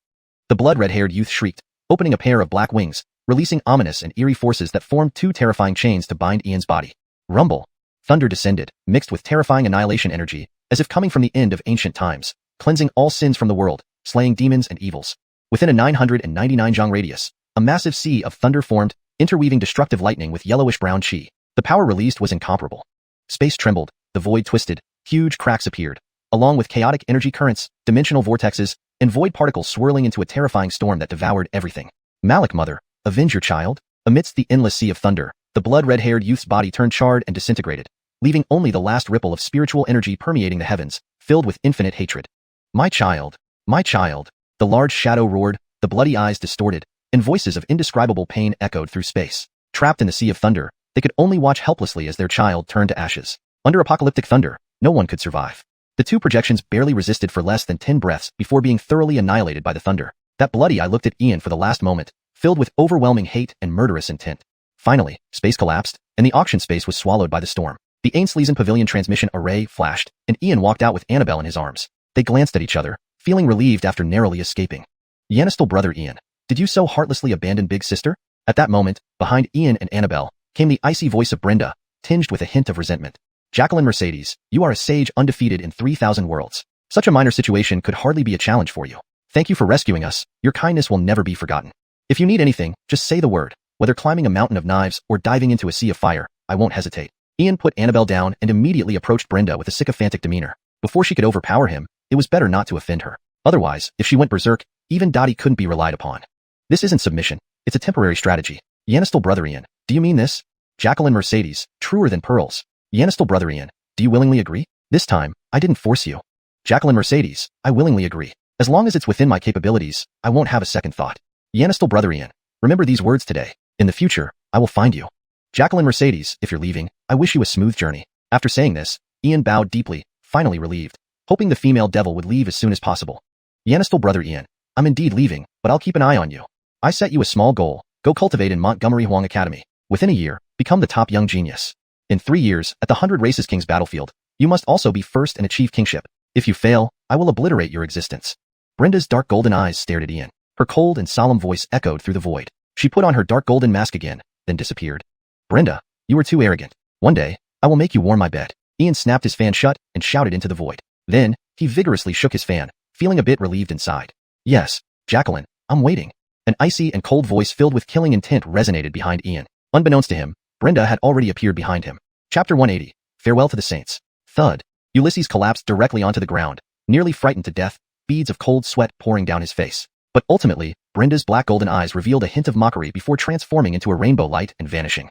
The blood-red-haired youth shrieked, opening a pair of black wings, releasing ominous and eerie forces that formed two terrifying chains to bind Ian's body. Rumble. Thunder descended, mixed with terrifying annihilation energy, as if coming from the end of ancient times, cleansing all sins from the world, slaying demons and evils. Within a 999 zhang radius, a massive sea of thunder formed, interweaving destructive lightning with yellowish-brown chi. The power released was incomparable. Space trembled, the void twisted, huge cracks appeared, along with chaotic energy currents, dimensional vortexes, and void particles swirling into a terrifying storm that devoured everything. Malik Mother, avenge your child? Amidst the endless sea of thunder, the blood-red-haired youth's body turned charred and disintegrated, leaving only the last ripple of spiritual energy permeating the heavens, filled with infinite hatred. My child, the large shadow roared, the bloody eyes distorted, and voices of indescribable pain echoed through space. Trapped in the sea of thunder, they could only watch helplessly as their child turned to ashes. Under apocalyptic thunder, no one could survive. The two projections barely resisted for less than 10 breaths before being thoroughly annihilated by the thunder. That bloody eye looked at Ian for the last moment, filled with overwhelming hate and murderous intent. Finally, space collapsed, and the auction space was swallowed by the storm. The Ainsleeson Pavilion transmission array flashed, and Ian walked out with Annabelle in his arms. They glanced at each other, feeling relieved after narrowly escaping. Yannistal brother Ian, did you so heartlessly abandon big sister? At that moment, behind Ian and Annabelle, came the icy voice of Brenda, tinged with a hint of resentment. Jacqueline Mercedes, you are a sage undefeated in 3,000 worlds. Such a minor situation could hardly be a challenge for you. Thank you for rescuing us. Your kindness will never be forgotten. If you need anything, just say the word. Whether climbing a mountain of knives or diving into a sea of fire, I won't hesitate. Ian put Annabelle down and immediately approached Brenda with a sycophantic demeanor. Before she could overpower him, it was better not to offend her. Otherwise, if she went berserk, even Dottie couldn't be relied upon. This isn't submission. It's a temporary strategy. Yannistal brother Ian, do you mean this? Jacqueline Mercedes, truer than pearls. Yannistal brother Ian, do you willingly agree? This time, I didn't force you. Jacqueline Mercedes, I willingly agree. As long as it's within my capabilities, I won't have a second thought. Yannistal brother Ian, remember these words today. In the future, I will find you. Jacqueline Mercedes, if you're leaving, I wish you a smooth journey. After saying this, Ian bowed deeply, finally relieved, hoping the female devil would leave as soon as possible. Yannistal brother Ian, I'm indeed leaving, but I'll keep an eye on you. I set you a small goal. Go cultivate in Montgomery Huang Academy. Within a year, become the top young genius. In 3 years, at the 100 Races King's battlefield, you must also be first and achieve kingship. If you fail, I will obliterate your existence. Brenda's dark golden eyes stared at Ian. Her cold and solemn voice echoed through the void. She put on her dark golden mask again, then disappeared. Brenda, you are too arrogant. One day, I will make you warm my bed. Ian snapped his fan shut and shouted into the void. Then, he vigorously shook his fan, feeling a bit relieved inside. Yes, Jacqueline, I'm waiting. An icy and cold voice filled with killing intent resonated behind Ian. Unbeknownst to him, Brenda had already appeared behind him. Chapter 180. Farewell to the Saints. Thud. Ulysses collapsed directly onto the ground, nearly frightened to death, beads of cold sweat pouring down his face. But ultimately, Brenda's black golden eyes revealed a hint of mockery before transforming into a rainbow light and vanishing.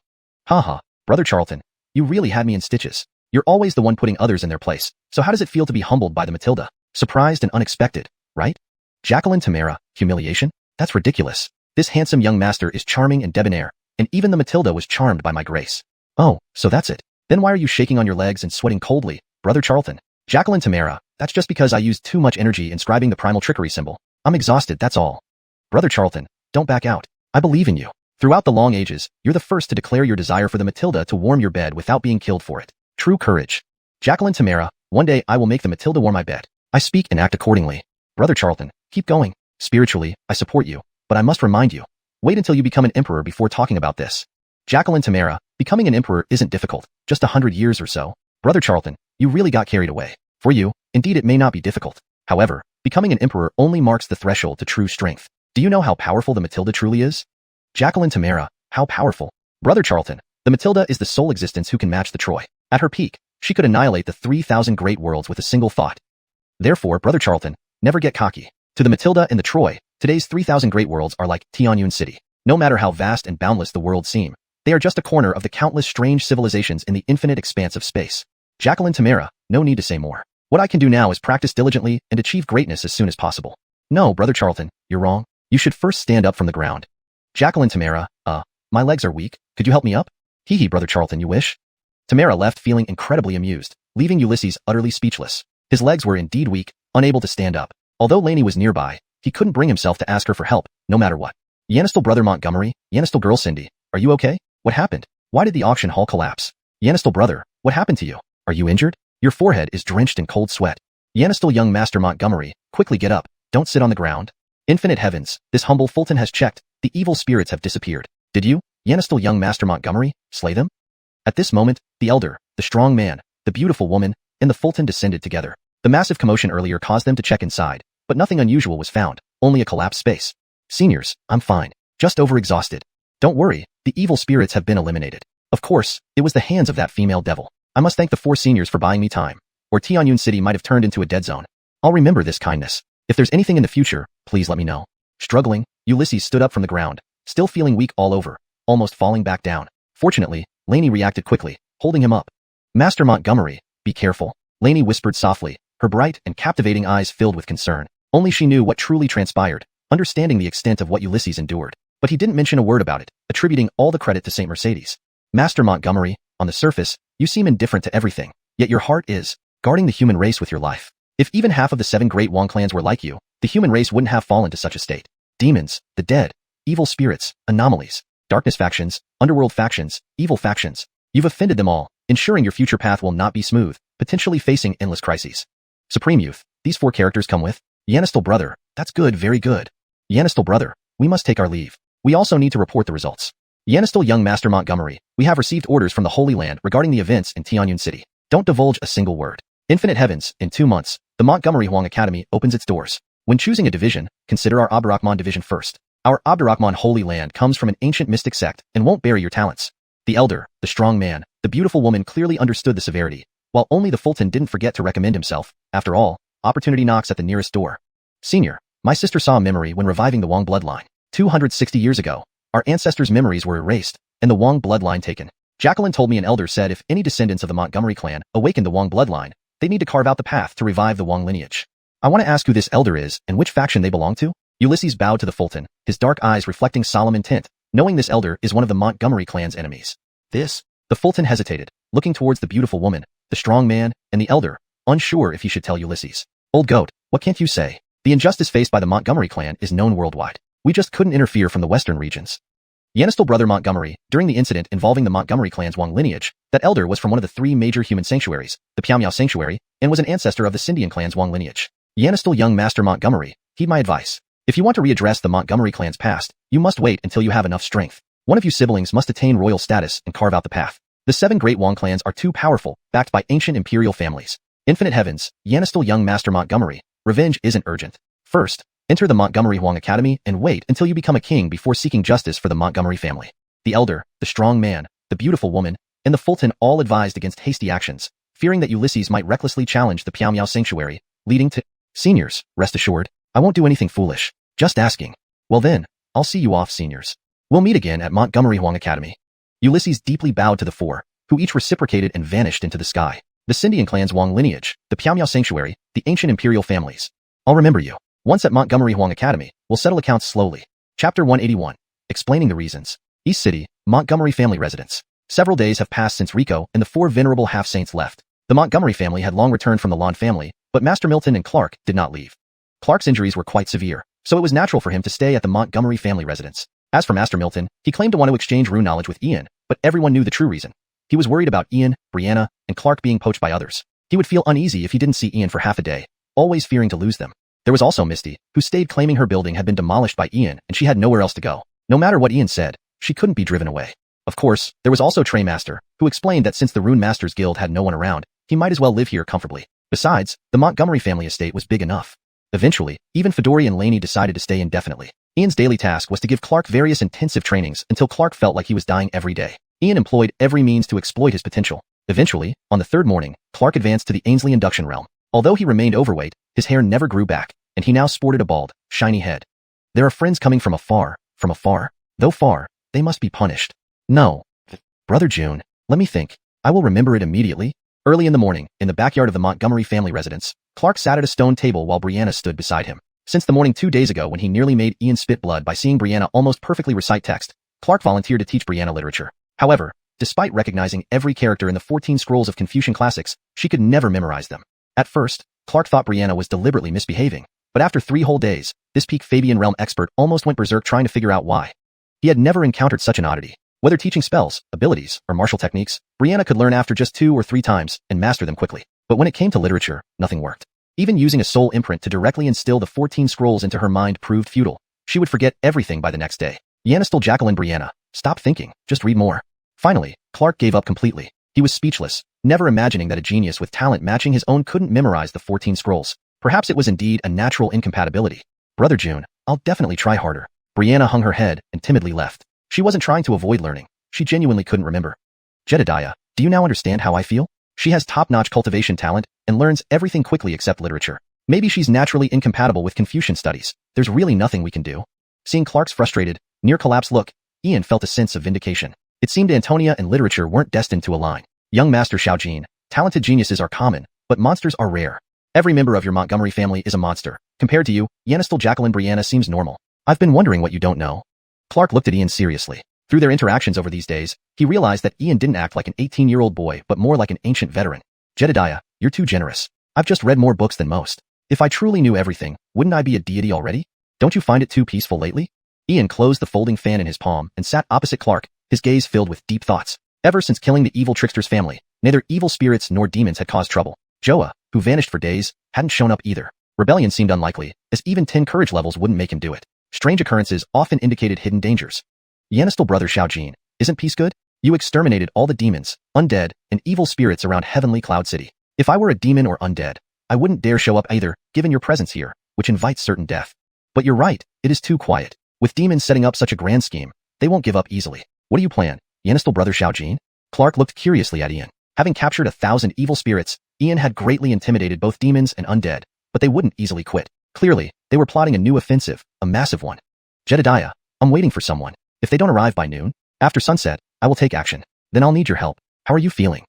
Haha, Brother Charlton, you really had me in stitches. You're always the one putting others in their place, so how does it feel to be humbled by the Matilda? Surprised and unexpected, right? Jacqueline Tamara, humiliation? That's ridiculous. This handsome young master is charming and debonair, and even the Matilda was charmed by my grace. Oh, so that's it. Then why are you shaking on your legs and sweating coldly, Brother Charlton? Jacqueline Tamara, that's just because I used too much energy inscribing the primal trickery symbol. I'm exhausted, that's all. Brother Charlton, don't back out. I believe in you. Throughout the long ages, you're the first to declare your desire for the Matilda to warm your bed without being killed for it. True courage. Jacqueline Tamara, one day I will make the Matilda warm my bed. I speak and act accordingly. Brother Charlton, keep going. Spiritually, I support you, but I must remind you. Wait until you become an emperor before talking about this. Jacqueline Tamara, becoming an emperor isn't difficult, just 100 years or so. Brother Charlton, you really got carried away. For you, indeed it may not be difficult. However, becoming an emperor only marks the threshold to true strength. Do you know how powerful the Matilda truly is? Jacqueline Tamara, how powerful? Brother Charlton, the Matilda is the sole existence who can match the Troy. At her peak, she could annihilate the 3,000 great worlds with a single thought. Therefore, Brother Charlton, never get cocky. To the Matilda and the Troy, today's 3,000 great worlds are like Tianyun City. No matter how vast and boundless the worlds seem, They are just a corner of the countless strange civilizations in the infinite expanse of space. Jacqueline Tamara, no need to say more. What I can do now is practice diligently and achieve greatness as soon as possible. No, Brother Charlton, you're wrong. You should first stand up from the ground. Jacqueline Tamara, my legs are weak. Could you help me up? Hee hee, Brother Charlton, you wish? Tamara left feeling incredibly amused, leaving Ulysses utterly speechless. His legs were indeed weak, unable to stand up. Although Lainey was nearby, he couldn't bring himself to ask her for help, no matter what. Yanistel Brother Montgomery, Yanistel Girl Cindy, are you okay? What happened? Why did the auction hall collapse? Yanistel Brother, what happened to you? Are you injured? Your forehead is drenched in cold sweat. Yanistel Young Master Montgomery, quickly get up, don't sit on the ground. Infinite heavens, this humble Fulton has checked, the evil spirits have disappeared. Did you, Yanistel Young Master Montgomery, slay them? At this moment, the elder, the strong man, the beautiful woman, and the Fulton descended together. The massive commotion earlier caused them to check inside, but nothing unusual was found, only a collapsed space. Seniors, I'm fine, just overexhausted. Don't worry, the evil spirits have been eliminated. Of course, it was the hands of that female devil. I must thank the 4 seniors for buying me time, or Tianyun City might have turned into a dead zone. I'll remember this kindness. If there's anything in the future, please let me know. Struggling, Ulysses stood up from the ground, still feeling weak all over, almost falling back down. Fortunately, Lainey reacted quickly, holding him up. Master Montgomery, be careful, Lainey whispered softly, her bright and captivating eyes filled with concern. Only she knew what truly transpired, understanding the extent of what Ulysses endured. But he didn't mention a word about it, attributing all the credit to St. Mercedes. Master Montgomery, on the surface, you seem indifferent to everything, yet your heart is guarding the human race with your life. If even half of the 7 great Wong clans were like you, the human race wouldn't have fallen to such a state. Demons, the dead, evil spirits, anomalies, darkness factions, underworld factions, evil factions. You've offended them all, ensuring your future path will not be smooth, potentially facing endless crises. Supreme Youth, these 4 characters come with Yanistel Brother, that's good, very good. Yanistel Brother, we must take our leave. We also need to report the results. Yanistel Young Master Montgomery, we have received orders from the Holy Land regarding the events in Tianyun City. Don't divulge a single word. Infinite heavens, in 2 months, the Montgomery Huang Academy opens its doors. When choosing a division, consider our Abdurrahman division first. Our Abdurrahman Holy Land comes from an ancient mystic sect and won't bury your talents. The elder, the strong man, the beautiful woman clearly understood the severity, while only the Fulton didn't forget to recommend himself. After all, opportunity knocks at the nearest door. Senior, my sister saw a memory when reviving the Wong bloodline. 260 years ago, our ancestors' memories were erased, and the Wong bloodline taken. Jacqueline told me an elder said if any descendants of the Montgomery clan awakened the Wong bloodline, they need to carve out the path to revive the Wong lineage. I want to ask who this elder is and which faction they belong to. Ulysses bowed to the Fulton, his dark eyes reflecting solemn intent, knowing this elder is one of the Montgomery clan's enemies. The Fulton hesitated, looking towards the beautiful woman, the strong man, and the elder, unsure if he should tell Ulysses. Old goat, what can't you say? The injustice faced by the Montgomery clan is known worldwide. We just couldn't interfere from the western regions. Yanistel Brother Montgomery, during the incident involving the Montgomery clan's Wong lineage, that elder was from one of the 3 major human sanctuaries, the Piao Sanctuary, and was an ancestor of the Scindian clan's Wong lineage. Yanistel Young Master Montgomery, heed my advice. If you want to readdress the Montgomery clan's past, you must wait until you have enough strength. One of you siblings must attain royal status and carve out the path. The 7 great Wong clans are too powerful, backed by ancient imperial families. Infinite heavens, Yanistel Young Master Montgomery, revenge isn't urgent. First, enter the Montgomery Huang Academy and wait until you become a king before seeking justice for the Montgomery family. The elder, the strong man, the beautiful woman, and the Fulton all advised against hasty actions, fearing that Ulysses might recklessly challenge the Piao Sanctuary, leading to... Seniors, rest assured, I won't do anything foolish. Just asking. Well then, I'll see you off, seniors. We'll meet again at Montgomery Huang Academy. Ulysses deeply bowed to the 4, who each reciprocated and vanished into the sky. The Scindian clan's Wong lineage, the Piao Sanctuary, the ancient imperial families. I'll remember you. Once at Montgomery Huang Academy, we'll settle accounts slowly. Chapter 181. Explaining the reasons. East City, Montgomery family residence. Several days have passed since Rico and the 4 venerable half-saints left. The Montgomery family had long returned from the Lawn family, but Master Milton and Clark did not leave. Clark's injuries were quite severe, so it was natural for him to stay at the Montgomery family residence. As for Master Milton, he claimed to want to exchange rune knowledge with Ian, but everyone knew the true reason. He was worried about Ian, Brianna, and Clark being poached by others. He would feel uneasy if he didn't see Ian for half a day, always fearing to lose them. There was also Misty, who stayed claiming her building had been demolished by Ian and she had nowhere else to go. No matter what Ian said, she couldn't be driven away. Of course, there was also Trey Master, who explained that since the Rune Masters Guild had no one around, he might as well live here comfortably. Besides, the Montgomery family estate was big enough. Eventually, even Fedori and Lainey decided to stay indefinitely. Ian's daily task was to give Clark various intensive trainings until Clark felt like he was dying every day. Ian employed every means to exploit his potential. Eventually, on the 3rd morning, Clark advanced to the Ainsley induction realm. Although he remained overweight, his hair never grew back, and he now sported a bald, shiny head. There are friends coming from afar, though far, they must be punished. No, Brother June, let me think. I will remember it immediately. Early in the morning, in the backyard of the Montgomery family residence, Clark sat at a stone table while Brianna stood beside him. Since the morning 2 days ago when he nearly made Ian spit blood by seeing Brianna almost perfectly recite text, Clark volunteered to teach Brianna literature. However, despite recognizing every character in the 14 scrolls of Confucian classics, she could never memorize them. At first, Clark thought Brianna was deliberately misbehaving, but after 3 whole days, this peak Fabian realm expert almost went berserk trying to figure out why. He had never encountered such an oddity. Whether teaching spells, abilities, or martial techniques, Brianna could learn after just 2 or 3 times and master them quickly. But when it came to literature, nothing worked. Even using a soul imprint to directly instill the 14 scrolls into her mind proved futile. She would forget everything by the next day. Yanistel Jacqueline Brianna, stop thinking, just read more. Finally, Clark gave up completely. He was speechless, never imagining that a genius with talent matching his own couldn't memorize the 14 scrolls. Perhaps it was indeed a natural incompatibility. Brother June, I'll definitely try harder. Brianna hung her head and timidly left. She wasn't trying to avoid learning. She genuinely couldn't remember. Jedediah, do you now understand how I feel? She has top-notch cultivation talent and learns everything quickly except literature. Maybe she's naturally incompatible with Confucian studies. There's really nothing we can do. Seeing Clark's frustrated, near-collapsed look, Ian felt a sense of vindication. It seemed Antonia and literature weren't destined to align. Young Master Xiaojin, talented geniuses are common, but monsters are rare. Every member of your Montgomery family is a monster. Compared to you, Yanistel Jacqueline Brianna seems normal. I've been wondering what you don't know. Clark looked at Ian seriously. Through their interactions over these days, he realized that Ian didn't act like an 18-year-old boy but more like an ancient veteran. Jedediah, you're too generous. I've just read more books than most. If I truly knew everything, wouldn't I be a deity already? Don't you find it too peaceful lately? Ian closed the folding fan in his palm and sat opposite Clark, his gaze filled with deep thoughts. Ever since killing the evil trickster's family, neither evil spirits nor demons had caused trouble. Joa, who vanished for days, hadn't shown up either. Rebellion seemed unlikely, as even 10 courage levels wouldn't make him do it. Strange occurrences often indicated hidden dangers. Yanistel brother Xiaojin, isn't peace good? You exterminated all the demons, undead, and evil spirits around Heavenly Cloud City. If I were a demon or undead, I wouldn't dare show up either, given your presence here, which invites certain death. But you're right, it is too quiet. With demons setting up such a grand scheme, they won't give up easily. What do you plan, Yanistel brother Xiaojin? Clark looked curiously at Ian. Having captured 1,000 evil spirits, Ian had greatly intimidated both demons and undead, but they wouldn't easily quit. Clearly, they were plotting a new offensive, a massive one. Jedediah, I'm waiting for someone. If they don't arrive by noon, after sunset, I will take action. Then I'll need your help. How are you feeling?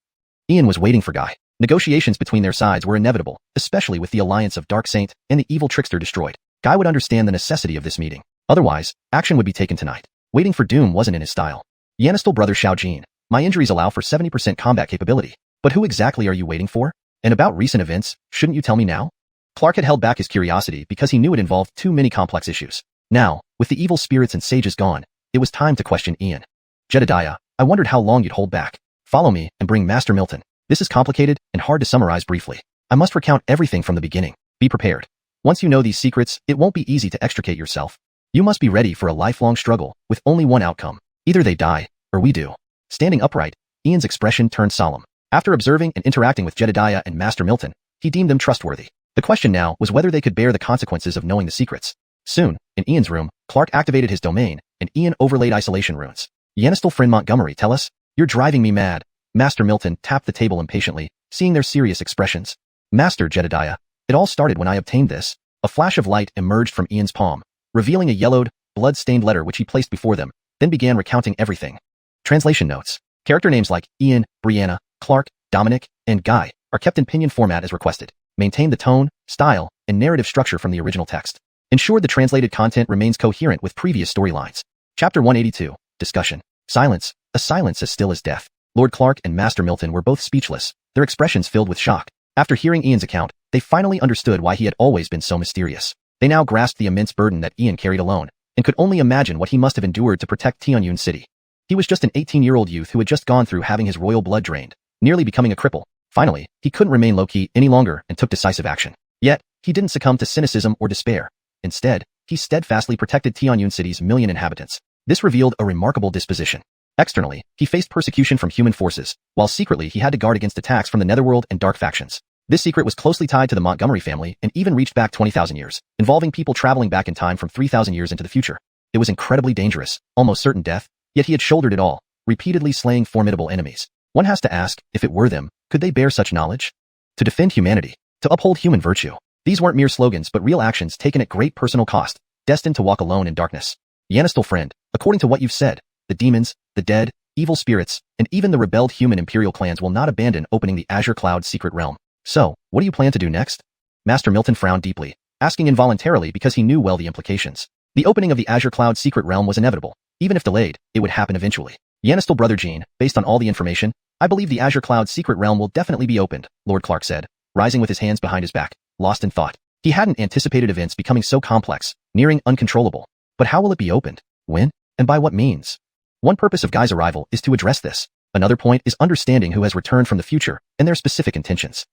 Ian was waiting for Guy. Negotiations between their sides were inevitable, especially with the alliance of Dark Saint and the evil trickster destroyed. Guy would understand the necessity of this meeting. Otherwise, action would be taken tonight. Waiting for doom wasn't in his style. Yanistel brother Xiaojin, my injuries allow for 70% combat capability. But who exactly are you waiting for? And about recent events, shouldn't you tell me now? Clark had held back his curiosity because he knew it involved too many complex issues. Now, with the evil spirits and sages gone, it was time to question Ian. Jedediah, I wondered how long you'd hold back. Follow me and bring Master Milton. This is complicated and hard to summarize briefly. I must recount everything from the beginning. Be prepared. Once you know these secrets, it won't be easy to extricate yourself. You must be ready for a lifelong struggle, with only one outcome. Either they die, or we do. Standing upright, Ian's expression turned solemn. After observing and interacting with Jedediah and Master Milton, he deemed them trustworthy. The question now was whether they could bear the consequences of knowing the secrets. Soon, in Ian's room, Clark activated his domain, and Ian overlaid isolation runes. Yanistel friend Montgomery, tell us. You're driving me mad. Master Milton tapped the table impatiently, seeing their serious expressions. Master Jedediah, it all started when I obtained this. A flash of light emerged from Ian's palm, revealing a yellowed, blood-stained letter which he placed before them, then began recounting everything. Translation notes. Character names like Ian, Brianna, Clark, Dominic, and Guy are kept in pinyin format as requested. Maintain the tone, style, and narrative structure from the original text. Ensure the translated content remains coherent with previous storylines. Chapter 182. Discussion. Silence. A silence as still as death. Lord Clark and Master Milton were both speechless, their expressions filled with shock. After hearing Ian's account, they finally understood why he had always been so mysterious. They now grasped the immense burden that Ian carried alone, and could only imagine what he must have endured to protect Tianyun City. He was just an 18-year-old youth who had just gone through having his royal blood drained, nearly becoming a cripple. Finally, he couldn't remain low-key any longer and took decisive action. Yet, he didn't succumb to cynicism or despair. Instead, he steadfastly protected Tianyun City's 1 million inhabitants. This revealed a remarkable disposition. Externally, he faced persecution from human forces, while secretly he had to guard against attacks from the Netherworld and dark factions. This secret was closely tied to the Montgomery family and even reached back 20,000 years, involving people traveling back in time from 3,000 years into the future. It was incredibly dangerous, almost certain death, yet he had shouldered it all, repeatedly slaying formidable enemies. One has to ask, if it were them, could they bear such knowledge? To defend humanity, to uphold human virtue. These weren't mere slogans but real actions taken at great personal cost, destined to walk alone in darkness. Yanistel friend, according to what you've said, the demons, the dead, evil spirits, and even the rebelled human imperial clans will not abandon opening the Azure Cloud secret realm. So, what do you plan to do next? Master Milton frowned deeply, asking involuntarily because he knew well the implications. The opening of the Azure Cloud secret realm was inevitable. Even if delayed, it would happen eventually. Yanistal Brother Jean, based on all the information, I believe the Azure Cloud secret realm will definitely be opened, Lord Clark said, rising with his hands behind his back, lost in thought. He hadn't anticipated events becoming so complex, nearing uncontrollable. But how will it be opened? When? And by what means? One purpose of Guy's arrival is to address this. Another point is understanding who has returned from the future and their specific intentions.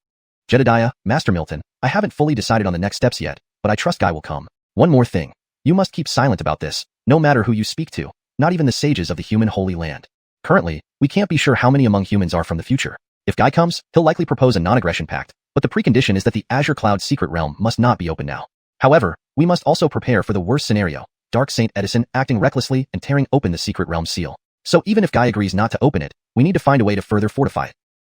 Jedediah, Master Milton, I haven't fully decided on the next steps yet, but I trust Guy will come. One more thing. You must keep silent about this, no matter who you speak to, not even the sages of the human Holy Land. Currently, we can't be sure how many among humans are from the future. If Guy comes, he'll likely propose a non-aggression pact, but the precondition is that the Azure Cloud secret realm must not be open now. However, we must also prepare for the worst scenario, Dark Saint Edison acting recklessly and tearing open the secret realm seal. So even if Guy agrees not to open it, we need to find a way to further fortify it.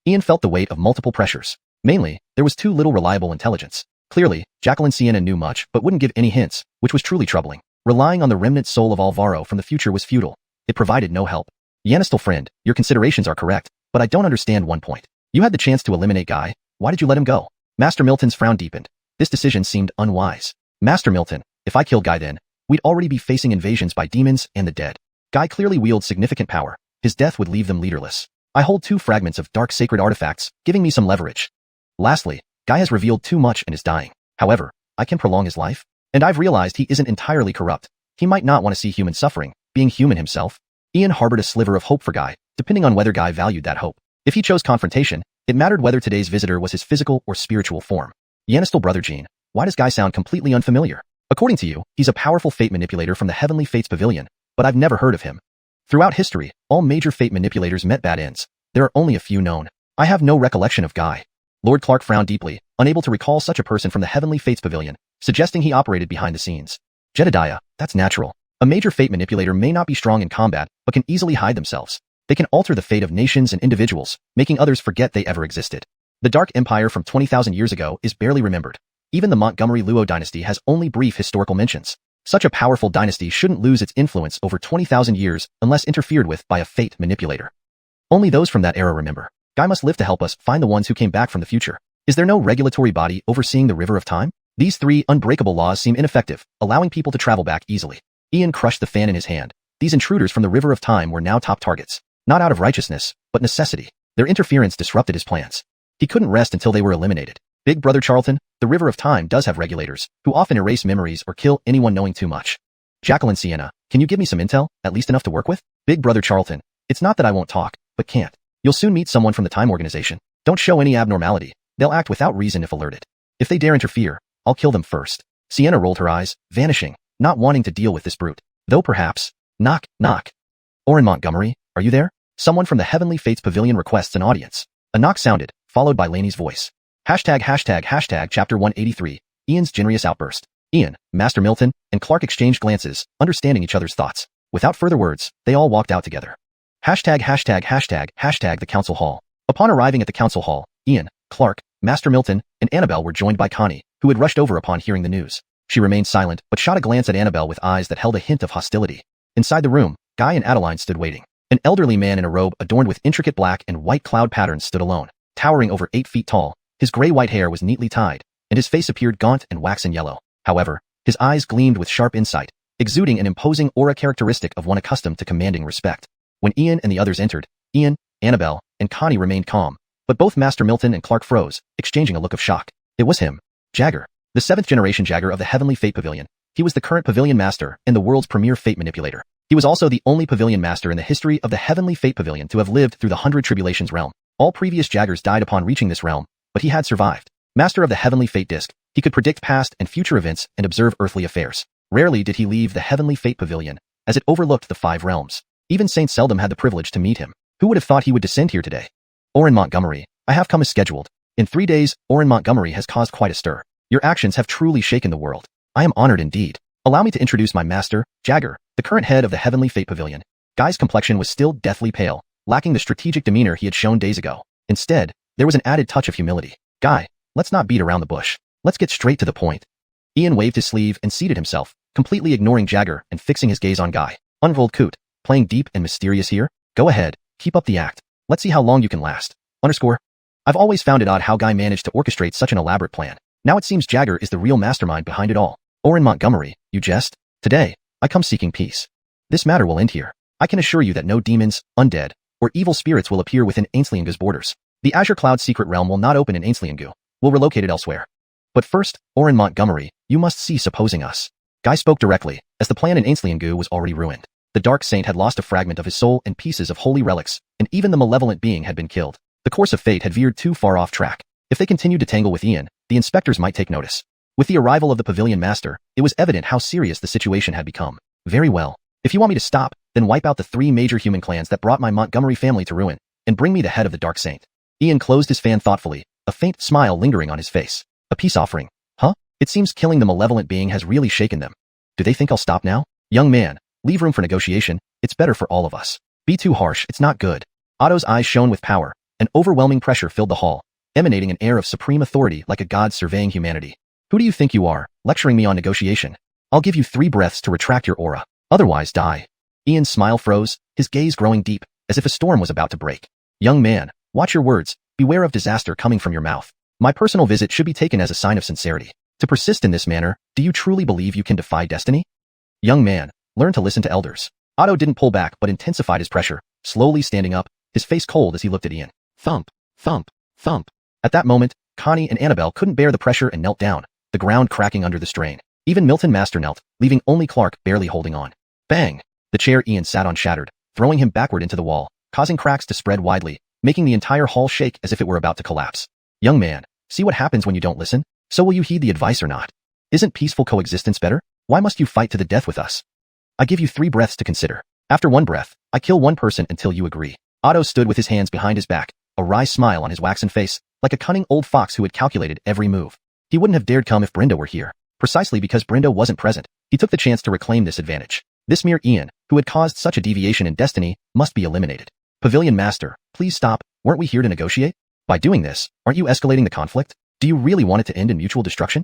Ian felt the weight of multiple pressures. Mainly, there was too little reliable intelligence. Clearly, Jacqueline Sienna knew much but wouldn't give any hints, which was truly troubling. Relying on the remnant soul of Alvaro from the future was futile. It provided no help. Yanistal friend, your considerations are correct, but I don't understand one point. You had the chance to eliminate Guy. Why did you let him go? Master Milton's frown deepened. This decision seemed unwise. Master Milton, if I killed Guy then, we'd already be facing invasions by demons and the dead. Guy clearly wields significant power. His death would leave them leaderless. I hold 2 fragments of dark sacred artifacts, giving me some leverage. Lastly, Guy has revealed too much and is dying. However, I can prolong his life. And I've realized he isn't entirely corrupt. He might not want to see human suffering, being human himself. Ian harbored a sliver of hope for Guy, depending on whether Guy valued that hope. If he chose confrontation, it mattered whether today's visitor was his physical or spiritual form. Yanistal Brother Jean, why does Guy sound completely unfamiliar? According to you, he's a powerful fate manipulator from the Heavenly Fates Pavilion, but I've never heard of him. Throughout history, all major fate manipulators met bad ends. There are only a few known. I have no recollection of Guy. Lord Clark frowned deeply, unable to recall such a person from the Heavenly Fates Pavilion, suggesting he operated behind the scenes. Jedediah, that's natural. A major fate manipulator may not be strong in combat, but can easily hide themselves. They can alter the fate of nations and individuals, making others forget they ever existed. The Dark Empire from 20,000 years ago is barely remembered. Even the Montgomery Luo dynasty has only brief historical mentions. Such a powerful dynasty shouldn't lose its influence over 20,000 years unless interfered with by a fate manipulator. Only those from that era remember. Guy must live to help us find the ones who came back from the future. Is there no regulatory body overseeing the River of Time? These 3 unbreakable laws seem ineffective, allowing people to travel back easily. Ian crushed the fan in his hand. These intruders from the River of Time were now top targets. Not out of righteousness, but necessity. Their interference disrupted his plans. He couldn't rest until they were eliminated. Big Brother Charlton, the River of Time does have regulators, who often erase memories or kill anyone knowing too much. Jacqueline Sienna, can you give me some intel, at least enough to work with? Big Brother Charlton, it's not that I won't talk, but can't. You'll soon meet someone from the Time Organization. Don't show any abnormality. They'll act without reason if alerted. If they dare interfere, I'll kill them first. Sienna rolled her eyes, vanishing, not wanting to deal with this brute. Though perhaps, knock, knock. Orin Montgomery, are you there? Someone from the Heavenly Fates Pavilion requests an audience. A knock sounded, followed by Lainey's voice. ####Chapter 183, Ian's generous outburst. Ian, Master Milton, and Clark exchanged glances, understanding each other's thoughts. Without further words, they all walked out together. #####the Council Hall. Upon arriving at the Council Hall, Ian, Clark, Master Milton, and Annabelle were joined by Connie, who had rushed over upon hearing the news. She remained silent, but shot a glance at Annabelle with eyes that held a hint of hostility. Inside the room, Guy and Adeline stood waiting. An elderly man in a robe adorned with intricate black and white cloud patterns stood alone, towering over 8 feet tall. His gray-white hair was neatly tied, and his face appeared gaunt and waxen yellow. However, his eyes gleamed with sharp insight, exuding an imposing aura characteristic of one accustomed to commanding respect. When Ian and the others entered, Ian, Annabelle, and Connie remained calm, but both Master Milton and Clark froze, exchanging a look of shock. It was him, Jagger, the 7th-generation Jagger of the Heavenly Fate Pavilion. He was the current Pavilion Master and the world's premier fate manipulator. He was also the only Pavilion Master in the history of the Heavenly Fate Pavilion to have lived through the 100 Tribulations realm. All previous Jaggers died upon reaching this realm, but he had survived. Master of the Heavenly Fate Disc, he could predict past and future events and observe earthly affairs. Rarely did he leave the Heavenly Fate Pavilion, as it overlooked the 5 realms. Even Saint seldom had the privilege to meet him. Who would have thought he would descend here today? Orin Montgomery, I have come as scheduled. In 3 days, Orin Montgomery has caused quite a stir. Your actions have truly shaken the world. I am honored indeed. Allow me to introduce my master, Jagger, the current head of the Heavenly Fate Pavilion. Guy's complexion was still deathly pale, lacking the strategic demeanor he had shown days ago. Instead, there was an added touch of humility. Guy, let's not beat around the bush. Let's get straight to the point. Ian waved his sleeve and seated himself, completely ignoring Jagger and fixing his gaze on Guy. Unrolled coot, playing deep and mysterious here? Go ahead, keep up the act. Let's see how long you can last. I've always found it odd how Guy managed to orchestrate such an elaborate plan. Now it seems Jagger is the real mastermind behind it all. Oren Montgomery, you jest? Today, I come seeking peace. This matter will end here. I can assure you that no demons, undead, or evil spirits will appear within Ainsliangu's borders. The Azure Cloud secret realm will not open in Ainsliangu. We'll relocate it elsewhere. But first, Oren Montgomery, you must cease opposing us. Guy spoke directly, as the plan in Ainsliangu was already ruined. The Dark Saint had lost a fragment of his soul and pieces of holy relics, and even the malevolent being had been killed. The course of fate had veered too far off track. If they continued to tangle with Ian, the inspectors might take notice. With the arrival of the Pavilion Master, it was evident how serious the situation had become. Very well. If you want me to stop, then wipe out the 3 major human clans that brought my Montgomery family to ruin, and bring me the head of the Dark Saint. Ian closed his fan thoughtfully, a faint smile lingering on his face. A peace offering. Huh? It seems killing the malevolent being has really shaken them. Do they think I'll stop now? Young man, leave room for negotiation. It's better for all of us. Be too harsh, it's not good. Otto's eyes shone with power. An overwhelming pressure filled the hall, emanating an air of supreme authority like a god surveying humanity. Who do you think you are, lecturing me on negotiation? I'll give you 3 breaths to retract your aura. Otherwise die. Ian's smile froze, his gaze growing deep, as if a storm was about to break. Young man, watch your words. Beware of disaster coming from your mouth. My personal visit should be taken as a sign of sincerity. To persist in this manner, do you truly believe you can defy destiny? Young man, learn to listen to elders. Otto didn't pull back but intensified his pressure, slowly standing up, his face cold as he looked at Ian. Thump, thump, thump. At that moment, Connie and Annabelle couldn't bear the pressure and knelt down, the ground cracking under the strain. Even Milton Master knelt, leaving only Clark barely holding on. Bang! The chair Ian sat on shattered, throwing him backward into the wall, causing cracks to spread widely, making the entire hall shake as if it were about to collapse. Young man, see what happens when you don't listen? So will you heed the advice or not? Isn't peaceful coexistence better? Why must you fight to the death with us? I give you 3 breaths to consider. After 1 breath, I kill 1 person until you agree. Otto stood with his hands behind his back, a wry smile on his waxen face, like a cunning old fox who had calculated every move. He wouldn't have dared come if Brenda were here. Precisely because Brenda wasn't present, he took the chance to reclaim this advantage. This mere Ian, who had caused such a deviation in destiny, must be eliminated. Pavilion Master, please stop. Weren't we here to negotiate? By doing this, aren't you escalating the conflict? Do you really want it to end in mutual destruction?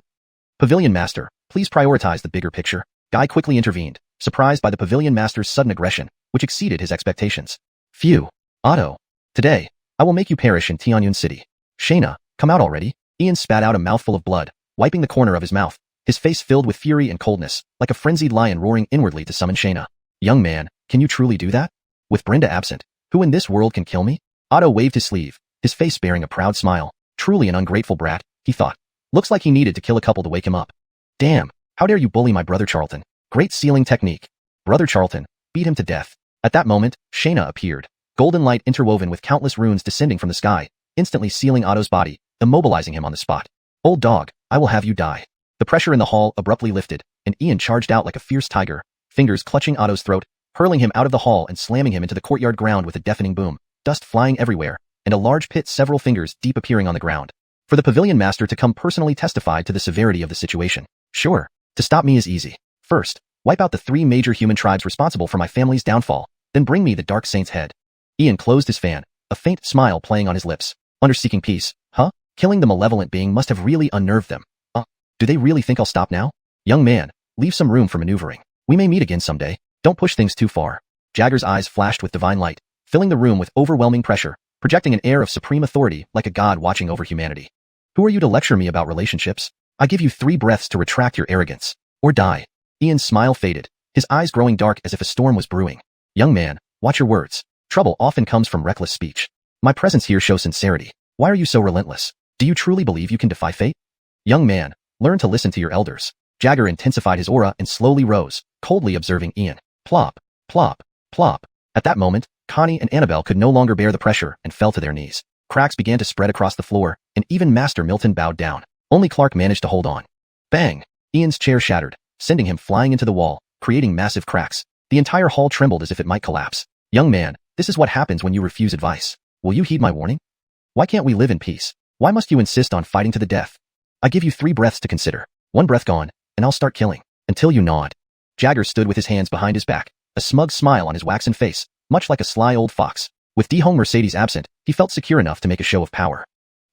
Pavilion Master, please prioritize the bigger picture. Guy quickly intervened, surprised by the Pavilion Master's sudden aggression, which exceeded his expectations. Phew. Otto. Today, I will make you perish in Tianyun City. Shayna, come out already. Ian spat out a mouthful of blood, wiping the corner of his mouth, his face filled with fury and coldness, like a frenzied lion roaring inwardly to summon Shayna. Young man, can you truly do that? With Brenda absent, who in this world can kill me? Otto waved his sleeve, his face bearing a proud smile. Truly an ungrateful brat, he thought. Looks like he needed to kill a couple to wake him up. Damn, how dare you bully my brother Charlton? Great sealing technique. Brother Charlton, beat him to death. At that moment, Shayna appeared, golden light interwoven with countless runes descending from the sky, instantly sealing Otto's body, immobilizing him on the spot. Old dog, I will have you die. The pressure in the hall abruptly lifted, and Ian charged out like a fierce tiger, fingers clutching Otto's throat, hurling him out of the hall and slamming him into the courtyard ground with a deafening boom, dust flying everywhere, and a large pit several fingers deep appearing on the ground. For the Pavilion Master to come personally testify to the severity of the situation. Sure, to stop me is easy. First, wipe out the 3 major human tribes responsible for my family's downfall, then bring me the Dark Saint's head. Ian closed his fan, a faint smile playing on his lips. Under seeking peace, huh? Killing the malevolent being must have really unnerved them. Do they really think I'll stop now? Young man, leave some room for maneuvering. We may meet again someday. Don't push things too far. Jagger's eyes flashed with divine light, filling the room with overwhelming pressure, projecting an air of supreme authority like a god watching over humanity. Who are you to lecture me about relationships? I give you 3 breaths to retract your arrogance. Or die. Ian's smile faded, his eyes growing dark as if a storm was brewing. Young man, watch your words. Trouble often comes from reckless speech. My presence here shows sincerity. Why are you so relentless? Do you truly believe you can defy fate? Young man, learn to listen to your elders. Jagger intensified his aura and slowly rose, coldly observing Ian. Plop, plop, plop. At that moment, Connie and Annabelle could no longer bear the pressure and fell to their knees. Cracks began to spread across the floor, and even Master Milton bowed down. Only Clark managed to hold on. Bang! Ian's chair shattered, sending him flying into the wall, creating massive cracks. The entire hall trembled as if it might collapse. Young man, this is what happens when you refuse advice. Will you heed my warning? Why can't we live in peace? Why must you insist on fighting to the death? I give you 3 breaths to consider. 1 breath gone, and I'll start killing. Until you nod. Jagger stood with his hands behind his back, a smug smile on his waxen face, much like a sly old fox. With Nidhogg Mercedes absent, he felt secure enough to make a show of power.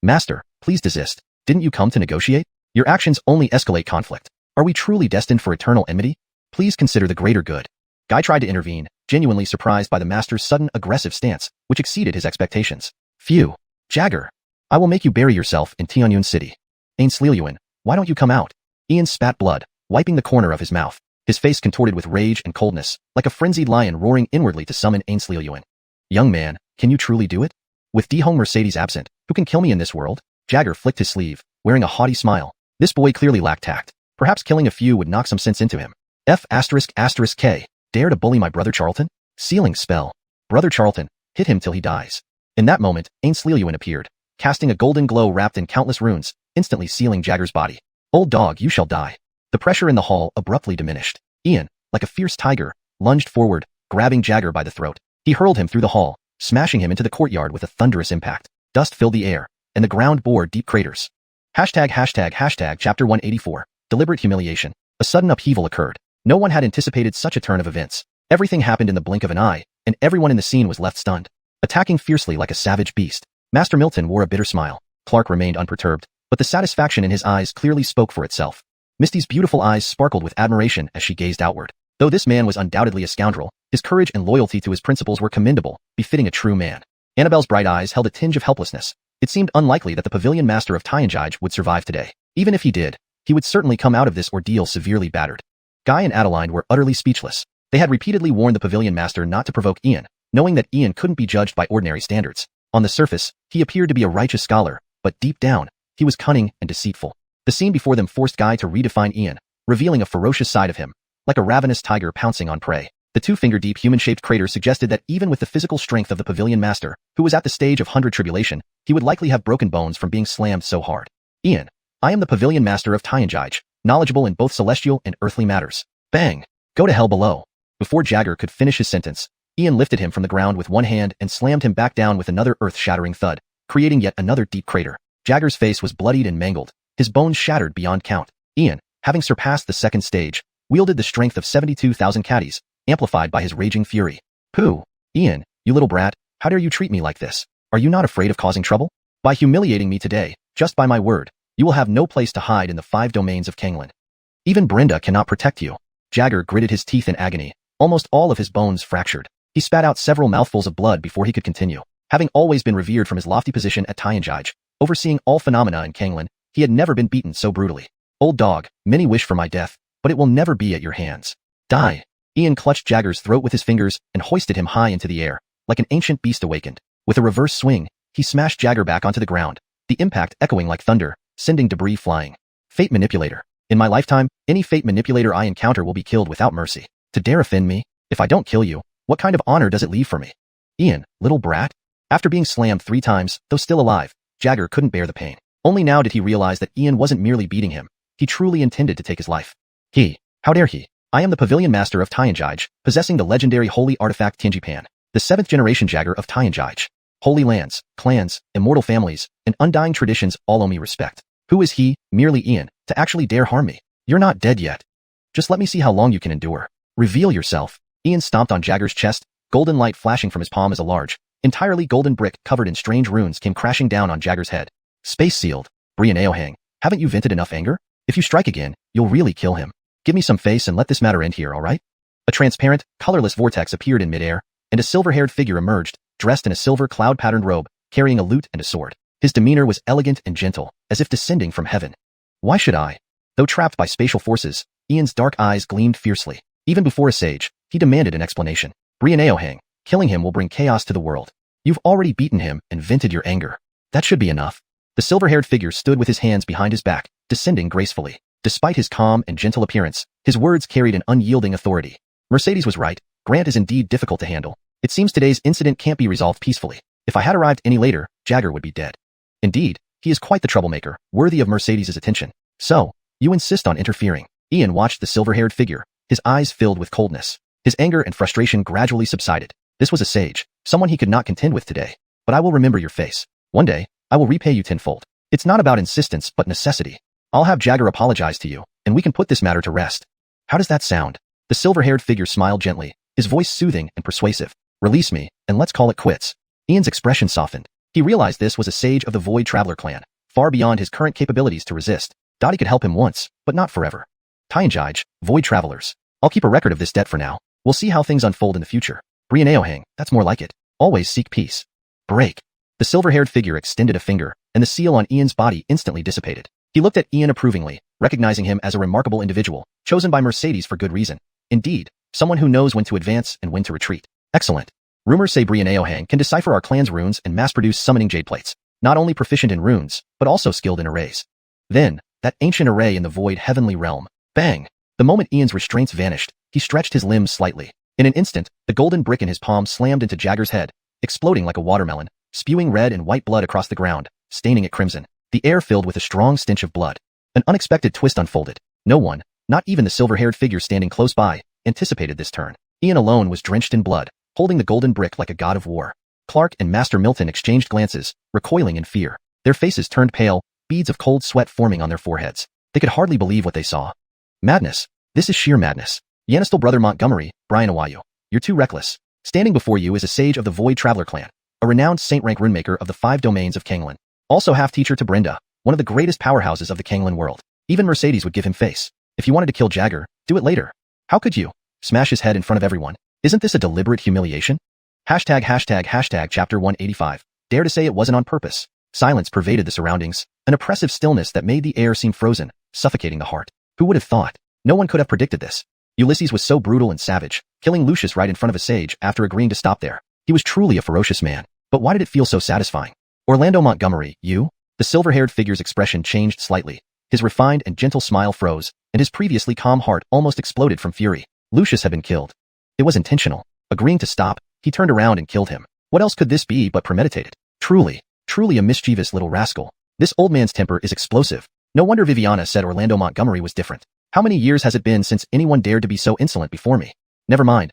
Master, please desist. Didn't you come to negotiate? Your actions only escalate conflict. Are we truly destined for eternal enmity? Please consider the greater good. Guy tried to intervene, genuinely surprised by the master's sudden aggressive stance, which exceeded his expectations. Phew. Jagger. I will make you bury yourself in Tianyun City. Xiuxian, why don't you come out? Ian spat blood, wiping the corner of his mouth. His face contorted with rage and coldness, like a frenzied lion roaring inwardly to summon Xiuxian. Young man, can you truly do it? With Nidhogg Mercedes absent, who can kill me in this world? Jagger flicked his sleeve, wearing a haughty smile. This boy clearly lacked tact. Perhaps killing a few would knock some sense into him. F***K. Dare to bully my brother Charlton? Sealing spell. Brother Charlton, hit him till he dies. In that moment, Xiuxian appeared, casting a golden glow wrapped in countless runes, instantly sealing Jagger's body. Old dog, you shall die. The pressure in the hall abruptly diminished. Ian, like a fierce tiger, lunged forward, grabbing Jagger by the throat. He hurled him through the hall, smashing him into the courtyard with a thunderous impact. Dust filled the air, and the ground bore deep craters. Chapter 184. Deliberate humiliation. A sudden upheaval occurred. No one had anticipated such a turn of events. Everything happened in the blink of an eye, and everyone in the scene was left stunned. Attacking fiercely like a savage beast, Master Milton wore a bitter smile. Clark remained unperturbed, but the satisfaction in his eyes clearly spoke for itself. Misty's beautiful eyes sparkled with admiration as she gazed outward. Though this man was undoubtedly a scoundrel, his courage and loyalty to his principles were commendable, befitting a true man. Annabelle's bright eyes held a tinge of helplessness. It seemed unlikely that the pavilion master of Tianjai would survive today. Even if he did, he would certainly come out of this ordeal severely battered. Guy and Adeline were utterly speechless. They had repeatedly warned the pavilion master not to provoke Ian, knowing that Ian couldn't be judged by ordinary standards. On the surface, he appeared to be a righteous scholar, but deep down, he was cunning and deceitful. The scene before them forced Guy to redefine Ian, revealing a ferocious side of him, like a ravenous tiger pouncing on prey. The two-finger-deep human-shaped crater suggested that even with the physical strength of the pavilion master, who was at the stage of 100 tribulation, he would likely have broken bones from being slammed so hard. Ian, I am the pavilion master of Tianjai, knowledgeable in both celestial and earthly matters. Bang! Go to hell below. Before Jagger could finish his sentence, Ian lifted him from the ground with one hand and slammed him back down with another earth-shattering thud, creating yet another deep crater. Jagger's face was bloodied and mangled, his bones shattered beyond count. Ian, having surpassed the second stage, wielded the strength of 72,000 caddies, amplified by his raging fury. Pooh! Ian, you little brat, how dare you treat me like this? Are you not afraid of causing trouble? By humiliating me today, just by my word, you will have no place to hide in the 5 domains of Canglan. Even Brenda cannot protect you. Jagger gritted his teeth in agony, almost all of his bones fractured. He spat out several mouthfuls of blood before he could continue. Having always been revered from his lofty position at Tianjai, overseeing all phenomena in Canglan, he had never been beaten so brutally. Old dog, many wish for my death, but it will never be at your hands. Die! Ian clutched Jagger's throat with his fingers and hoisted him high into the air, like an ancient beast awakened. With a reverse swing, he smashed Jagger back onto the ground, the impact echoing like thunder, sending debris flying. Fate manipulator. In my lifetime, any fate manipulator I encounter will be killed without mercy. To dare offend me? If I don't kill you, what kind of honor does it leave for me? Ian, little brat? After being slammed 3 times, though still alive, Jagger couldn't bear the pain. Only now did he realize that Ian wasn't merely beating him. He truly intended to take his life. How dare he? I am the pavilion master of Tianjai, possessing the legendary holy artifact Tianjipan, the 7th generation Jagger of Tianjai. Holy lands, clans, immortal families, and undying traditions all owe me respect. Who is he, merely Ian, to actually dare harm me? You're not dead yet. Just let me see how long you can endure. Reveal yourself. Ian stomped on Jagger's chest, golden light flashing from his palm as a large, entirely golden brick covered in strange runes came crashing down on Jagger's head. Space sealed. Brian, haven't you vented enough anger? If you strike again, you'll really kill him. Give me some face and let this matter end here, alright? A transparent, colorless vortex appeared in midair, and a silver-haired figure emerged, dressed in a silver cloud-patterned robe, carrying a lute and a sword. His demeanor was elegant and gentle, as if descending from heaven. Why should I? Though trapped by spatial forces, Ian's dark eyes gleamed fiercely. Even before a sage, he demanded an explanation. Brian, killing him will bring chaos to the world. You've already beaten him and vented your anger. That should be enough. The silver-haired figure stood with his hands behind his back, descending gracefully. Despite his calm and gentle appearance, his words carried an unyielding authority. Mercedes was right. Grant is indeed difficult to handle. It seems today's incident can't be resolved peacefully. If I had arrived any later, Jagger would be dead. Indeed, he is quite the troublemaker, worthy of Mercedes' attention. So, you insist on interfering. Ian watched the silver-haired figure, his eyes filled with coldness. His anger and frustration gradually subsided. This was a sage, someone he could not contend with today. But I will remember your face. One day, I will repay you tenfold. It's not about insistence but necessity. I'll have Jagger apologize to you, and we can put this matter to rest. How does that sound? The silver-haired figure smiled gently, his voice soothing and persuasive. Release me, and let's call it quits. Ian's expression softened. He realized this was a sage of the Void Traveler clan, far beyond his current capabilities to resist. Dottie could help him once, but not forever. Tianjai, Void Travelers. I'll keep a record of this debt for now. We'll see how things unfold in the future. Brianeohang, that's more like it. Always seek peace. Break. The silver-haired figure extended a finger, and the seal on Ian's body instantly dissipated. He looked at Ian approvingly, recognizing him as a remarkable individual, chosen by Mercedes for good reason. Indeed, someone who knows when to advance and when to retreat. Excellent. Rumors say Brianeohang can decipher our clan's runes and mass-produce summoning jade plates. Not only proficient in runes, but also skilled in arrays. Then, that ancient array in the void heavenly realm. Bang! The moment Ian's restraints vanished, he stretched his limbs slightly. In an instant, the golden brick in his palm slammed into Jagger's head, exploding like a watermelon, spewing red and white blood across the ground, staining it crimson. The air filled with a strong stench of blood. An unexpected twist unfolded. No one, not even the silver-haired figure standing close by, anticipated this turn. Ian alone was drenched in blood, holding the golden brick like a god of war. Clark and Master Milton exchanged glances, recoiling in fear. Their faces turned pale, beads of cold sweat forming on their foreheads. They could hardly believe what they saw. Madness. This is sheer madness. Yanistal brother Montgomery, Brian Awayu. You're too reckless. Standing before you is a sage of the Void Traveler clan, a renowned saint-rank runemaker of the 5 domains of Canglan. Also half-teacher to Brenda, one of the greatest powerhouses of the Canglan world. Even Mercedes would give him face. If you wanted to kill Jagger, do it later. How could you? Smash his head in front of everyone. Isn't this a deliberate humiliation? ##### Chapter 185. Dare to say it wasn't on purpose. Silence pervaded the surroundings, an oppressive stillness that made the air seem frozen, suffocating the heart. Who would have thought? No one could have predicted this. Ulysses was so brutal and savage, killing Lucius right in front of a sage after agreeing to stop there. He was truly a ferocious man. But why did it feel so satisfying? Orlando Montgomery, you? The silver-haired figure's expression changed slightly. His refined and gentle smile froze, and his previously calm heart almost exploded from fury. Lucius had been killed. It was intentional. Agreeing to stop, he turned around and killed him. What else could this be but premeditated? Truly a mischievous little rascal. This old man's temper is explosive. No wonder Viviana said Orlando Montgomery was different. How many years has it been since anyone dared to be so insolent before me? Never mind.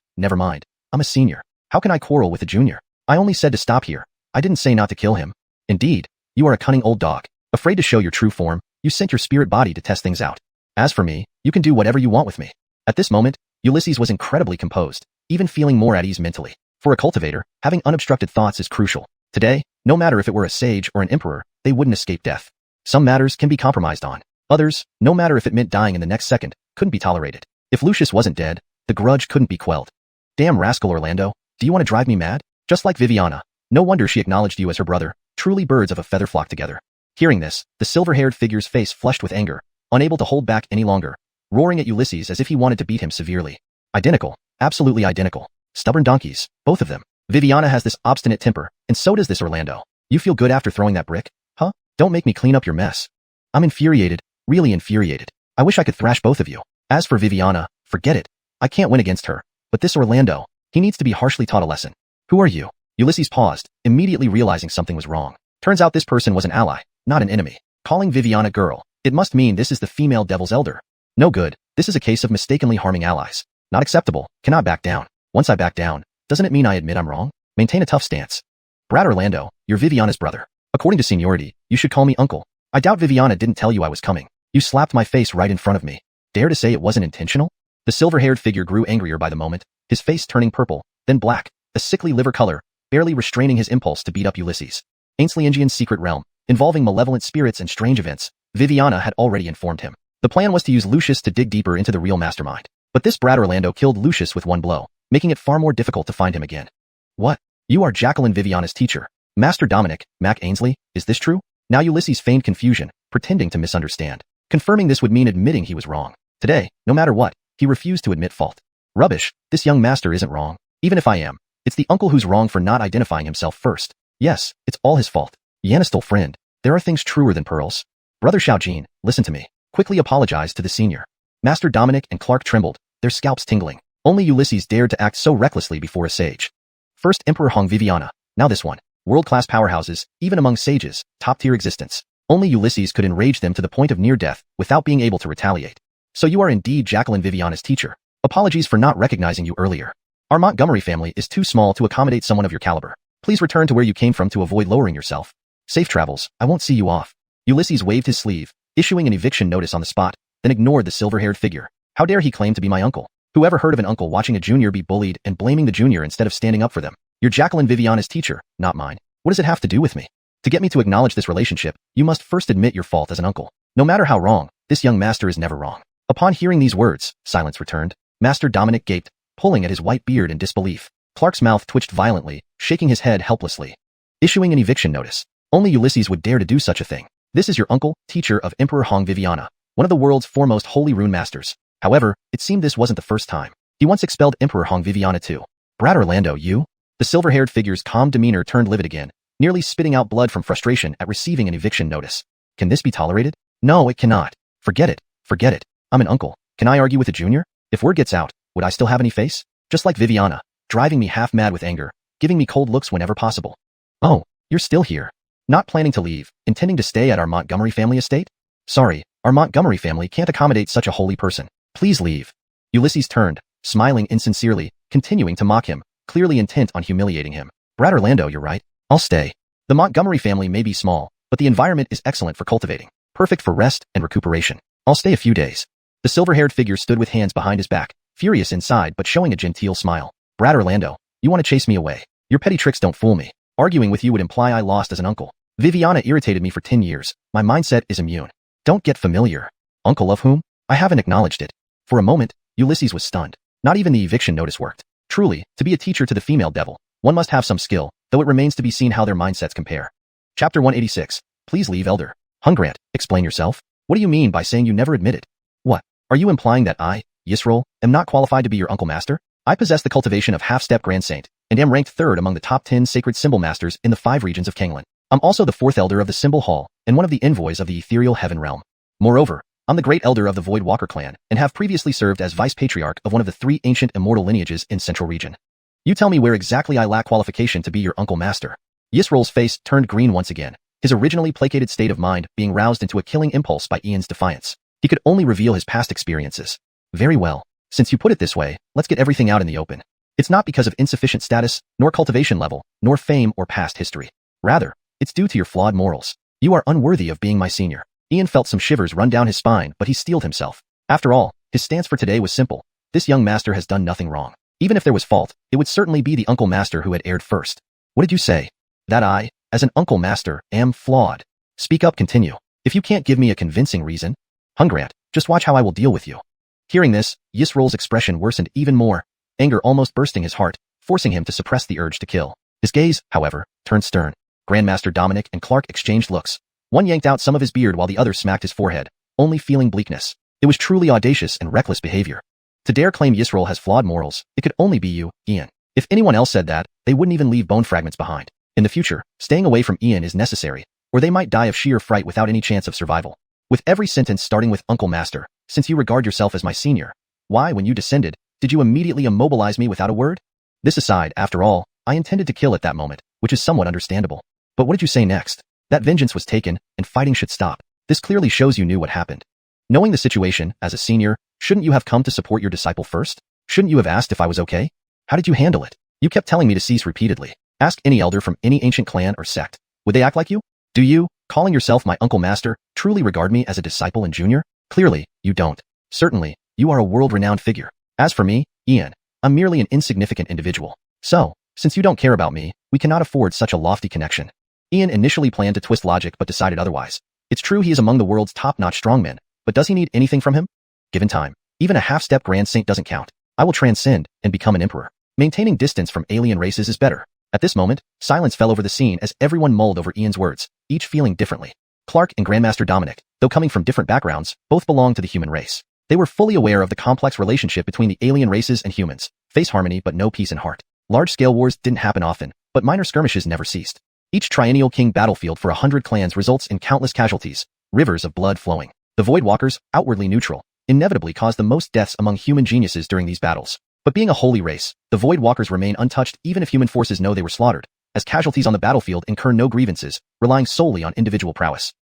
I'm a senior. How can I quarrel with a junior? I only said to stop here. I didn't say not to kill him. Indeed, you are a cunning old dog. Afraid to show your true form, you sent your spirit body to test things out. As for me, you can do whatever you want with me. At this moment, Ulysses was incredibly composed, even feeling more at ease mentally. For a cultivator, having unobstructed thoughts is crucial. Today, no matter if it were a sage or an emperor, they wouldn't escape death. Some matters can be compromised on. Others, no matter if it meant dying in the next second, couldn't be tolerated. If Lucius wasn't dead, the grudge couldn't be quelled. Damn rascal Orlando, do you want to drive me mad? Just like Viviana. No wonder she acknowledged you as her brother. Truly birds of a feather flock together. Hearing this, the silver-haired figure's face flushed with anger, unable to hold back any longer, roaring at Ulysses as if he wanted to beat him severely. Identical. Absolutely identical. Stubborn donkeys, both of them. Viviana has this obstinate temper, and so does this Orlando. You feel good after throwing that brick? Huh? Don't make me clean up your mess. I'm infuriated, really infuriated. I wish I could thrash both of you. As for Viviana, forget it. I can't win against her. But this Orlando, he needs to be harshly taught a lesson. Who are you? Ulysses paused, immediately realizing something was wrong. Turns out this person was an ally, not an enemy. Calling Viviana girl, it must mean this is the female devil's elder. No good, this is a case of mistakenly harming allies. Not acceptable, cannot back down. Once I back down, doesn't it mean I admit I'm wrong? Maintain a tough stance. Brad Orlando, you're Viviana's brother. According to seniority, you should call me uncle. I doubt Viviana didn't tell you I was coming. You slapped my face right in front of me. Dare to say it wasn't intentional? The silver-haired figure grew angrier by the moment, his face turning purple, then black, a sickly liver color, barely restraining his impulse to beat up Ulysses. Ainsley-Indian's secret realm, involving malevolent spirits and strange events, Viviana had already informed him. The plan was to use Lucius to dig deeper into the real mastermind. But this Brad Orlando killed Lucius with one blow, making it far more difficult to find him again. What? You are Jacqueline Viviana's teacher. Master Dominic, Mac Ainsley, is this true? Now Ulysses feigned confusion, pretending to misunderstand. Confirming this would mean admitting he was wrong. Today, no matter what, he refused to admit fault. Rubbish, this young master isn't wrong. Even if I am, it's the uncle who's wrong for not identifying himself first. Yes, it's all his fault. Yanistal friend, there are things truer than pearls. Brother Xiaojin, listen to me. Quickly apologized to the senior. Master Dominic and Clark trembled, their scalps tingling. Only Ulysses dared to act so recklessly before a sage. First Emperor Hong Viviana, now this one. World-class powerhouses, even among sages, top-tier existence. Only Ulysses could enrage them to the point of near death without being able to retaliate. So you are indeed Jacqueline Viviana's teacher. Apologies for not recognizing you earlier. Our Montgomery family is too small to accommodate someone of your caliber. Please return to where you came from to avoid lowering yourself. Safe travels, I won't see you off. Ulysses waved his sleeve, issuing an eviction notice on the spot, then ignored the silver-haired figure. How dare he claim to be my uncle? Whoever heard of an uncle watching a junior be bullied and blaming the junior instead of standing up for them? You're Jacqueline Viviana's teacher, not mine. What does it have to do with me? To get me to acknowledge this relationship, you must first admit your fault as an uncle. No matter how wrong, this young master is never wrong. Upon hearing these words, silence returned. Master Dominic gaped, pulling at his white beard in disbelief. Clark's mouth twitched violently, shaking his head helplessly. Issuing an eviction notice. Only Ulysses would dare to do such a thing. This is your uncle, teacher of Emperor Hong Viviana, one of the world's foremost holy rune masters. However, it seemed this wasn't the first time. He once expelled Emperor Hong Viviana too. Brad Orlando, you? The silver-haired figure's calm demeanor turned livid again, nearly spitting out blood from frustration at receiving an eviction notice. Can this be tolerated? No, it cannot. Forget it. Forget it. I'm an uncle. Can I argue with a junior? If word gets out, would I still have any face? Just like Viviana, driving me half mad with anger, giving me cold looks whenever possible. Oh, you're still here. Not planning to leave, intending to stay at our Montgomery family estate? Sorry, our Montgomery family can't accommodate such a holy person. Please leave. Ulysses turned, smiling insincerely, continuing to mock him, clearly intent on humiliating him. Brad Orlando, you're right. I'll stay. The Montgomery family may be small, but the environment is excellent for cultivating, perfect for rest and recuperation. I'll stay a few days. The silver-haired figure stood with hands behind his back, furious inside but showing a genteel smile. Brad Orlando, you want to chase me away? Your petty tricks don't fool me. Arguing with you would imply I lost as an uncle. Viviana irritated me for 10 years. My mindset is immune. Don't get familiar. Uncle of whom? I haven't acknowledged it. For a moment, Ulysses was stunned. Not even the eviction notice worked. Truly, to be a teacher to the female devil, one must have some skill, though it remains to be seen how their mindsets compare. Chapter 186. Please leave, Elder. Hungrant, explain yourself. What do you mean by saying you never admitted? What? Are you implying that I, Yisroel, am not qualified to be your uncle master? I possess the cultivation of half-step Grand Saint, and am ranked 3rd among the top 10 sacred symbol masters in the 5 regions of Canglan. I'm also the 4th elder of the Symbol Hall, and one of the envoys of the ethereal heaven realm. Moreover, I'm the great elder of the Void Walker clan, and have previously served as vice-patriarch of one of the 3 ancient immortal lineages in Central Region. You tell me where exactly I lack qualification to be your uncle master. Yisroel's face turned green once again, his originally placated state of mind being roused into a killing impulse by Ian's defiance. He could only reveal his past experiences. Very well. Since you put it this way, let's get everything out in the open. It's not because of insufficient status, nor cultivation level, nor fame or past history. Rather, it's due to your flawed morals. You are unworthy of being my senior. Ian felt some shivers run down his spine, but he steeled himself. After all, his stance for today was simple. This young master has done nothing wrong. Even if there was fault, it would certainly be the uncle master who had erred first. What did you say? That I, as an uncle master, am flawed. Speak up, continue. If you can't give me a convincing reason, Hungrant, just watch how I will deal with you. Hearing this, Yisroel's expression worsened even more, anger almost bursting his heart, forcing him to suppress the urge to kill. His gaze, however, turned stern. Grandmaster Dominic and Clark exchanged looks. One yanked out some of his beard while the other smacked his forehead, only feeling bleakness. It was truly audacious and reckless behavior. To dare claim Yisroel has flawed morals, it could only be you, Ian. If anyone else said that, they wouldn't even leave bone fragments behind. In the future, staying away from Ian is necessary, or they might die of sheer fright without any chance of survival. With every sentence starting with Uncle Master, since you regard yourself as my senior, why, when you descended, did you immediately immobilize me without a word? This aside, after all, I intended to kill at that moment, which is somewhat understandable. But what did you say next? That vengeance was taken, and fighting should stop. This clearly shows you knew what happened. Knowing the situation, as a senior, shouldn't you have come to support your disciple first? Shouldn't you have asked if I was okay? How did you handle it? You kept telling me to cease repeatedly. Ask any elder from any ancient clan or sect. Would they act like you? Do you, calling yourself my uncle master, truly regard me as a disciple and junior? Clearly, you don't. Certainly, you are a world-renowned figure. As for me, Ian, I'm merely an insignificant individual. So, since you don't care about me, we cannot afford such a lofty connection. Ian initially planned to twist logic but decided otherwise. It's true he is among the world's top-notch strongmen, but does he need anything from him? Given time, even a half-step Grand Saint doesn't count. I will transcend and become an emperor. Maintaining distance from alien races is better. At this moment, silence fell over the scene as everyone mulled over Ian's words, each feeling differently. Clark and Grandmaster Dominic, though coming from different backgrounds, both belonged to the human race. They were fully aware of the complex relationship between the alien races and humans, face harmony but no peace in heart. Large-scale wars didn't happen often, but minor skirmishes never ceased. Each triennial king battlefield for 100 clans results in countless casualties, rivers of blood flowing. The Void Walkers, outwardly neutral, inevitably cause the most deaths among human geniuses during these battles. But being a holy race, the Void Walkers remain untouched even if human forces know they were slaughtered, as casualties on the battlefield incur no grievances, relying solely on individual prowess.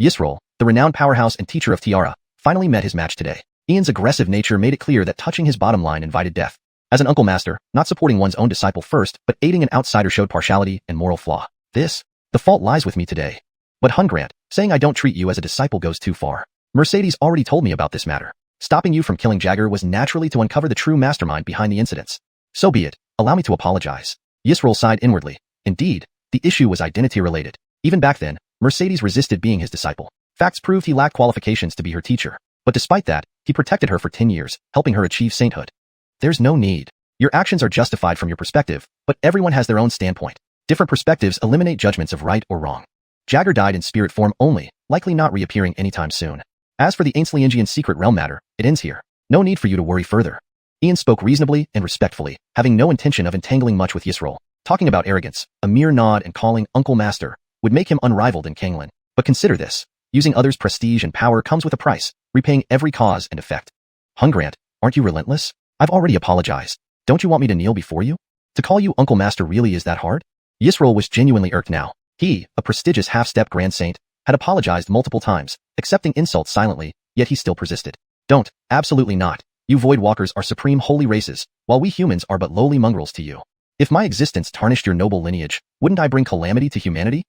Yisroel, the renowned powerhouse and teacher of Tiara, finally met his match today. Ian's aggressive nature made it clear that touching his bottom line invited death. As an uncle master, not supporting one's own disciple first, but aiding an outsider showed partiality and moral flaw. The fault lies with me today. But Hungrant, saying I don't treat you as a disciple goes too far. Mercedes already told me about this matter. Stopping you from killing Jagger was naturally to uncover the true mastermind behind the incidents. So be it, allow me to apologize. Yisroel sighed inwardly. Indeed, the issue was identity-related. Even back then, Mercedes resisted being his disciple. Facts proved he lacked qualifications to be her teacher. But despite that, he protected her for 10 years, helping her achieve sainthood. There's no need. Your actions are justified from your perspective, but everyone has their own standpoint. Different perspectives eliminate judgments of right or wrong. Jagger died in spirit form only, likely not reappearing anytime soon. As for the Xianxian secret realm matter, it ends here. No need for you to worry further. Ian spoke reasonably and respectfully, having no intention of entangling much with Yisrael. Talking about arrogance, a mere nod and calling Uncle Master would make him unrivaled in Canglan. But consider this. Using others' prestige and power comes with a price, repaying every cause and effect. Hungrant, aren't you relentless? I've already apologized. Don't you want me to kneel before you? To call you Uncle Master really is that hard? Yisrael was genuinely irked now. He, a prestigious half-step Grand Saint, had apologized multiple times, accepting insults silently, yet he still persisted. Don't, absolutely not. You Void Walkers are supreme holy races, while we humans are but lowly mongrels to you. If my existence tarnished your noble lineage, wouldn't I bring calamity to humanity?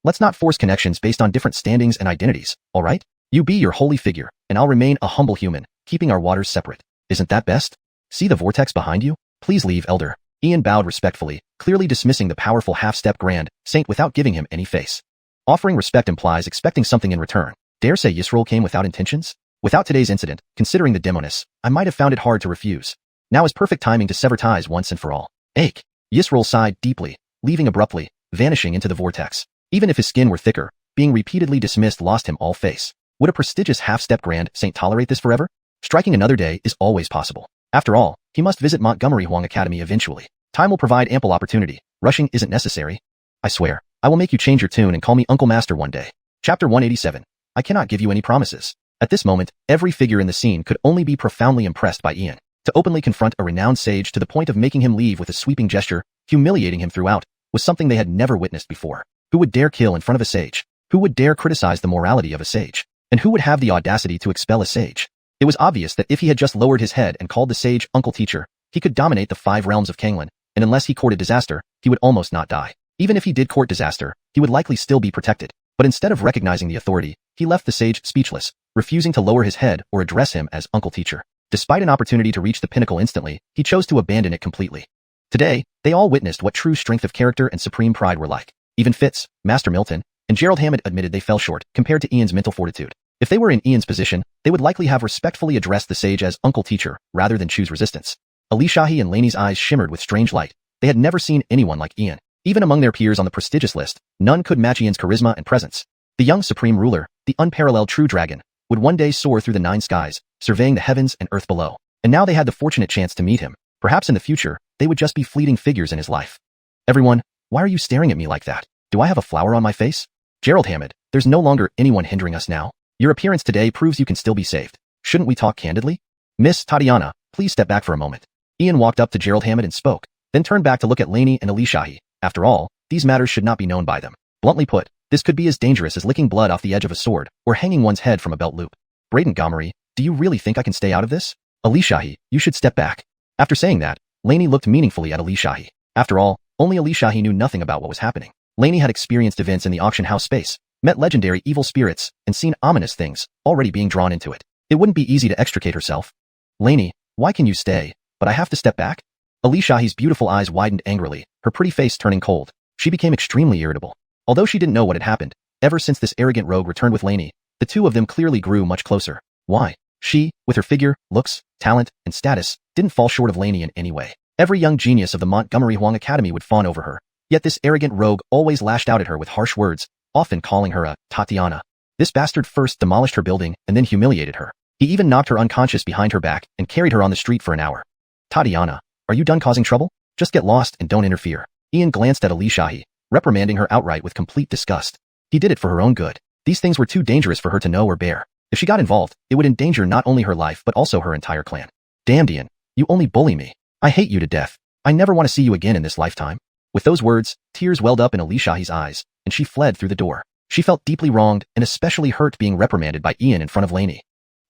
Let's not force connections based on different standings and identities, alright? You be your holy figure, and I'll remain a humble human, keeping our waters separate. Isn't that best? See the vortex behind you? Please leave, Elder. Ian bowed respectfully, clearly dismissing the powerful half-step Grand Saint without giving him any face. Offering respect implies expecting something in return. Dare say Yisrael came without intentions? Without today's incident, considering the demoness, I might have found it hard to refuse. Now is perfect timing to sever ties once and for all. Ache. Yisrael sighed deeply, leaving abruptly, vanishing into the vortex. Even if his skin were thicker, being repeatedly dismissed lost him all face. Would a prestigious half-step Grand Saint tolerate this forever? Striking another day is always possible. After all, he must visit Montgomery Huang Academy eventually. Time will provide ample opportunity. Rushing isn't necessary. I swear, I will make you change your tune and call me Uncle Master one day. Chapter 187. I cannot give you any promises. At this moment, every figure in the scene could only be profoundly impressed by Ian. To openly confront a renowned sage to the point of making him leave with a sweeping gesture, humiliating him throughout, was something they had never witnessed before. Who would dare kill in front of a sage? Who would dare criticize the morality of a sage? And who would have the audacity to expel a sage? It was obvious that if he had just lowered his head and called the sage Uncle Teacher, he could dominate the 5 realms of Canglan, and unless he courted disaster, he would almost not die. Even if he did court disaster, he would likely still be protected. But instead of recognizing the authority, he left the sage speechless, refusing to lower his head or address him as Uncle Teacher. Despite an opportunity to reach the pinnacle instantly, he chose to abandon it completely. Today, they all witnessed what true strength of character and supreme pride were like. Even Fitz, Master Milton, and Gerald Hammond admitted they fell short compared to Ian's mental fortitude. If they were in Ian's position, they would likely have respectfully addressed the sage as Uncle Teacher, rather than choose resistance. Alishahi and Laney's eyes shimmered with strange light. They had never seen anyone like Ian. Even among their peers on the prestigious list, none could match Ian's charisma and presence. The young supreme ruler, the unparalleled true dragon, would one day soar through the 9 skies, surveying the heavens and earth below. And now they had the fortunate chance to meet him. Perhaps in the future, they would just be fleeting figures in his life. Everyone, why are you staring at me like that? Do I have a flower on my face? Gerald Hammond, there's no longer anyone hindering us now. Your appearance today proves you can still be saved. Shouldn't we talk candidly? Miss Tatiana, please step back for a moment. Ian walked up to Gerald Hammond and spoke, then turned back to look at Laney and Alishahi. After all, these matters should not be known by them. Bluntly put, this could be as dangerous as licking blood off the edge of a sword or hanging one's head from a belt loop. Braden Gomery, do you really think I can stay out of this? Alishahi, you should step back. After saying that, Laney looked meaningfully at Alishahi. After all, only Alishahi knew nothing about what was happening. Laney had experienced events in the auction house space, met legendary evil spirits, and seen ominous things already being drawn into it. It wouldn't be easy to extricate herself. Laney, why can you stay, but I have to step back? Alishahi's beautiful eyes widened angrily, her pretty face turning cold. She became extremely irritable. Although she didn't know what had happened, ever since this arrogant rogue returned with Laney, the two of them clearly grew much closer. Why? She, with her figure, looks, talent, and status, didn't fall short of Laney in any way. Every young genius of the Montgomery Huang Academy would fawn over her. Yet this arrogant rogue always lashed out at her with harsh words, often calling her a Tatiana. This bastard first demolished her building and then humiliated her. He even knocked her unconscious behind her back and carried her on the street for an hour. Tatiana, are you done causing trouble? Just get lost and don't interfere. Ian glanced at Alishahi, reprimanding her outright with complete disgust. He did it for her own good. These things were too dangerous for her to know or bear. If she got involved, it would endanger not only her life but also her entire clan. Damned Ian, you only bully me. I hate you to death. I never want to see you again in this lifetime. With those words, tears welled up in Alishahi's eyes, and she fled through the door. She felt deeply wronged and especially hurt being reprimanded by Ian in front of Laney.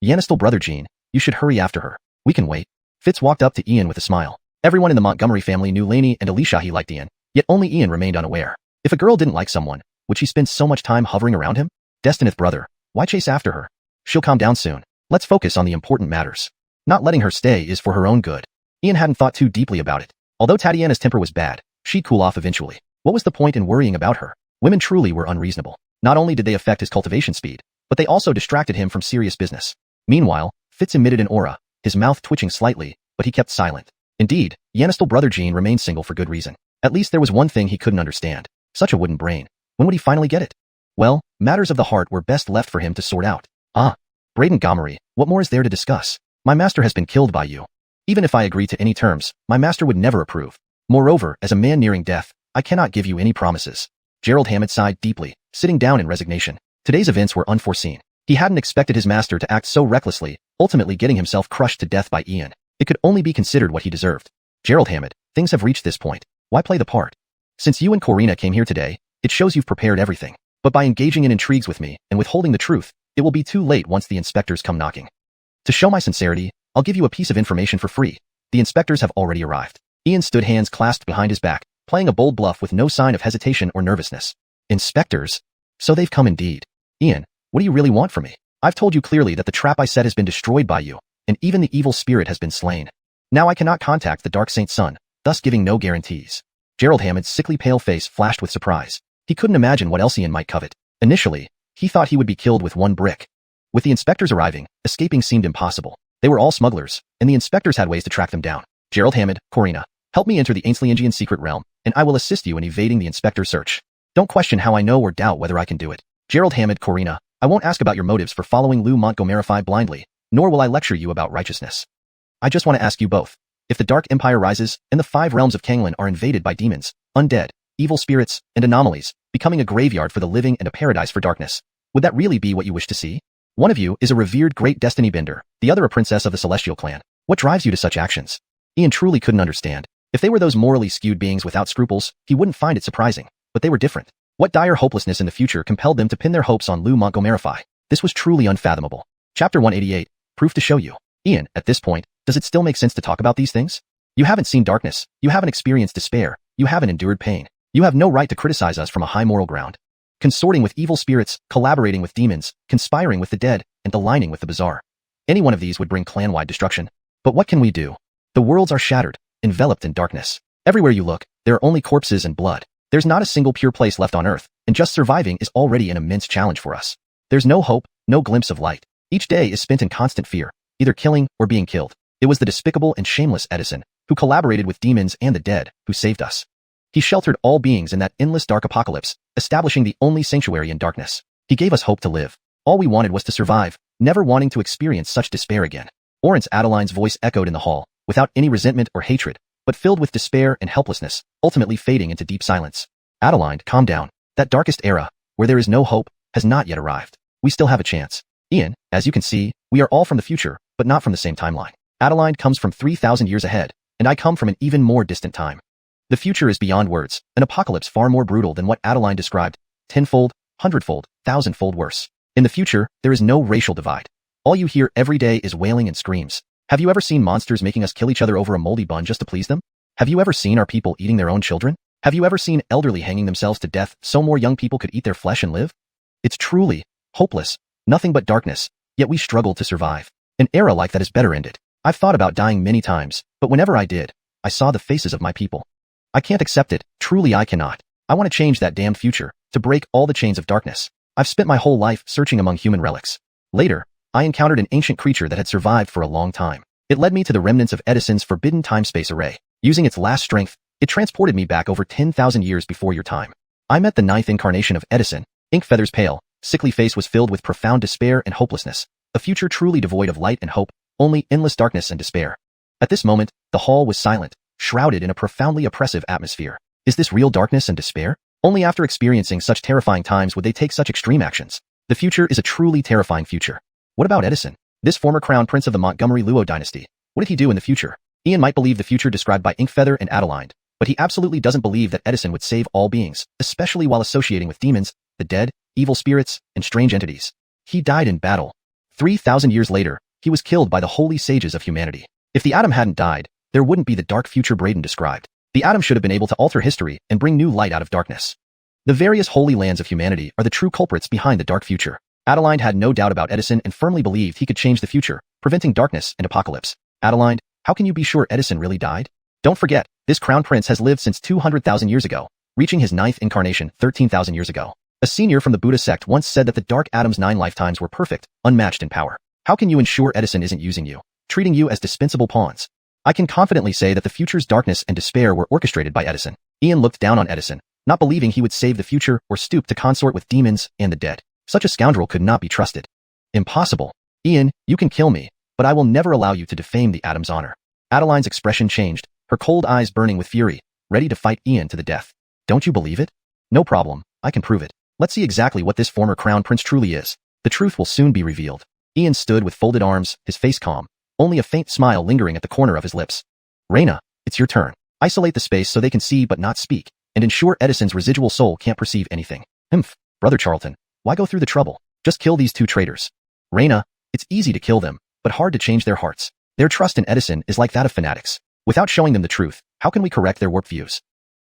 Yanistal brother Jean, you should hurry after her. We can wait. Fitz walked up to Ian with a smile. Everyone in the Montgomery family knew Laney and Alishahi liked Ian, yet only Ian remained unaware. If a girl didn't like someone, would she spend so much time hovering around him? Destineth brother, why chase after her? She'll calm down soon. Let's focus on the important matters. Not letting her stay is for her own good. Ian hadn't thought too deeply about it. Although Tatiana's temper was bad, she'd cool off eventually. What was the point in worrying about her? Women truly were unreasonable. Not only did they affect his cultivation speed, but they also distracted him from serious business. Meanwhile, Fitz emitted an aura, his mouth twitching slightly, but he kept silent. Indeed, Yanistal brother Jean remained single for good reason. At least there was one thing he couldn't understand. Such a wooden brain. When would he finally get it? Well, matters of the heart were best left for him to sort out. Ah, Braden Gomery, what more is there to discuss? My master has been killed by you. Even if I agree to any terms, my master would never approve. Moreover, as a man nearing death, I cannot give you any promises. Gerald Hammond sighed deeply, sitting down in resignation. Today's events were unforeseen. He hadn't expected his master to act so recklessly, ultimately getting himself crushed to death by Ian. It could only be considered what he deserved. Gerald Hammond, things have reached this point. Why play the part? Since you and Corina came here today, it shows you've prepared everything. But by engaging in intrigues with me and withholding the truth, it will be too late once the inspectors come knocking. To show my sincerity, I'll give you a piece of information for free. The inspectors have already arrived. Ian stood hands clasped behind his back, playing a bold bluff with no sign of hesitation or nervousness. Inspectors? So they've come indeed. Ian, what do you really want from me? I've told you clearly that the trap I set has been destroyed by you, and even the evil spirit has been slain. Now I cannot contact the Dark Saint's son, thus giving no guarantees. Gerald Hammond's sickly pale face flashed with surprise. He couldn't imagine what else Ian might covet. Initially, he thought he would be killed with one brick. With the inspectors arriving, escaping seemed impossible. They were all smugglers, and the inspectors had ways to track them down. Gerald Hammond, Corina, help me enter the Xianxian secret realm, and I will assist you in evading the inspector search. Don't question how I know or doubt whether I can do it. Gerald Hammond, Corina, I won't ask about your motives for following Lou Montgomery blindly, nor will I lecture you about righteousness. I just want to ask you both. If the Dark Empire rises, and the 5 realms of Canglan are invaded by demons, undead, evil spirits, and anomalies, becoming a graveyard for the living and a paradise for darkness, would that really be what you wish to see? One of you is a revered great destiny bender, the other a princess of the Celestial clan. What drives you to such actions? Ian truly couldn't understand. If they were those morally skewed beings without scruples, he wouldn't find it surprising. But they were different. What dire hopelessness in the future compelled them to pin their hopes on Lou Montgomery? This was truly unfathomable. Chapter 188, Proof to show you. Ian, at this point, does it still make sense to talk about these things? You haven't seen darkness, you haven't experienced despair, you haven't endured pain. You have no right to criticize us from a high moral ground. Consorting with evil spirits, collaborating with demons, conspiring with the dead, and aligning with the bizarre. Any one of these would bring clan-wide destruction. But what can we do? The worlds are shattered, enveloped in darkness. Everywhere you look, there are only corpses and blood. There's not a single pure place left on Earth, and just surviving is already an immense challenge for us. There's no hope, no glimpse of light. Each day is spent in constant fear, either killing or being killed. It was the despicable and shameless Edison, who collaborated with demons and the dead, who saved us. He sheltered all beings in that endless dark apocalypse, establishing the only sanctuary in darkness. He gave us hope to live. All we wanted was to survive, never wanting to experience such despair again. Oren's Adeline's voice echoed in the hall, without any resentment or hatred, but filled with despair and helplessness, ultimately fading into deep silence. Adeline, calm down. That darkest era, where there is no hope, has not yet arrived. We still have a chance. Ian, as you can see, we are all from the future, but not from the same timeline. Adeline comes from 3,000 years ahead, and I come from an even more distant time. The future is beyond words, an apocalypse far more brutal than what Adeline described, tenfold, hundredfold, thousandfold worse. In the future, there is no racial divide. All you hear every day is wailing and screams. Have you ever seen monsters making us kill each other over a moldy bun just to please them? Have you ever seen our people eating their own children? Have you ever seen elderly hanging themselves to death so more young people could eat their flesh and live? It's truly hopeless, nothing but darkness, yet we struggle to survive. An era like that is better ended. I've thought about dying many times, but whenever I did, I saw the faces of my people. I can't accept it, truly I cannot. I want to change that damned future, to break all the chains of darkness. I've spent my whole life searching among human relics. Later, I encountered an ancient creature that had survived for a long time. It led me to the remnants of Edison's forbidden time-space array. Using its last strength, it transported me back over 10,000 years before your time. I met the 9th incarnation of Edison. Ink Feather's pale, sickly face was filled with profound despair and hopelessness. A future truly devoid of light and hope, only endless darkness and despair. At this moment, the hall was silent, shrouded in a profoundly oppressive atmosphere. Is this real darkness and despair? Only after experiencing such terrifying times would they take such extreme actions. The future is a truly terrifying future. What about Edison? This former crown prince of the Montgomery Luo dynasty. What did he do in the future? Ian might believe the future described by Inkfeather and Adeline, but he absolutely doesn't believe that Edison would save all beings, especially while associating with demons, the dead, evil spirits, and strange entities. He died in battle. 3,000 years later, he was killed by the holy sages of humanity. If the atom hadn't died, there wouldn't be the dark future Braden described. The atom should have been able to alter history and bring new light out of darkness. The various holy lands of humanity are the true culprits behind the dark future. Adeline had no doubt about Edison and firmly believed he could change the future, preventing darkness and apocalypse. Adeline, how can you be sure Edison really died? Don't forget, this crown prince has lived since 200,000 years ago, reaching his 9th incarnation 13,000 years ago. A senior from the Buddha sect once said that the dark atom's 9 lifetimes were perfect, unmatched in power. How can you ensure Edison isn't using you, treating you as dispensable pawns? I can confidently say that the future's darkness and despair were orchestrated by Edison. Ian looked down on Edison, not believing he would save the future or stoop to consort with demons and the dead. Such a scoundrel could not be trusted. Impossible. Ian, you can kill me, but I will never allow you to defame the Atom's honor. Adeline's expression changed, her cold eyes burning with fury, ready to fight Ian to the death. Don't you believe it? No problem, I can prove it. Let's see exactly what this former crown prince truly is. The truth will soon be revealed. Ian stood with folded arms, his face calm, only a faint smile lingering at the corner of his lips. Reina, it's your turn. Isolate the space so they can see but not speak, and ensure Edison's residual soul can't perceive anything. Brother Charlton, why go through the trouble? Just kill these two traitors. Reina, it's easy to kill them, but hard to change their hearts. Their trust in Edison is like that of fanatics. Without showing them the truth, how can we correct their warped views?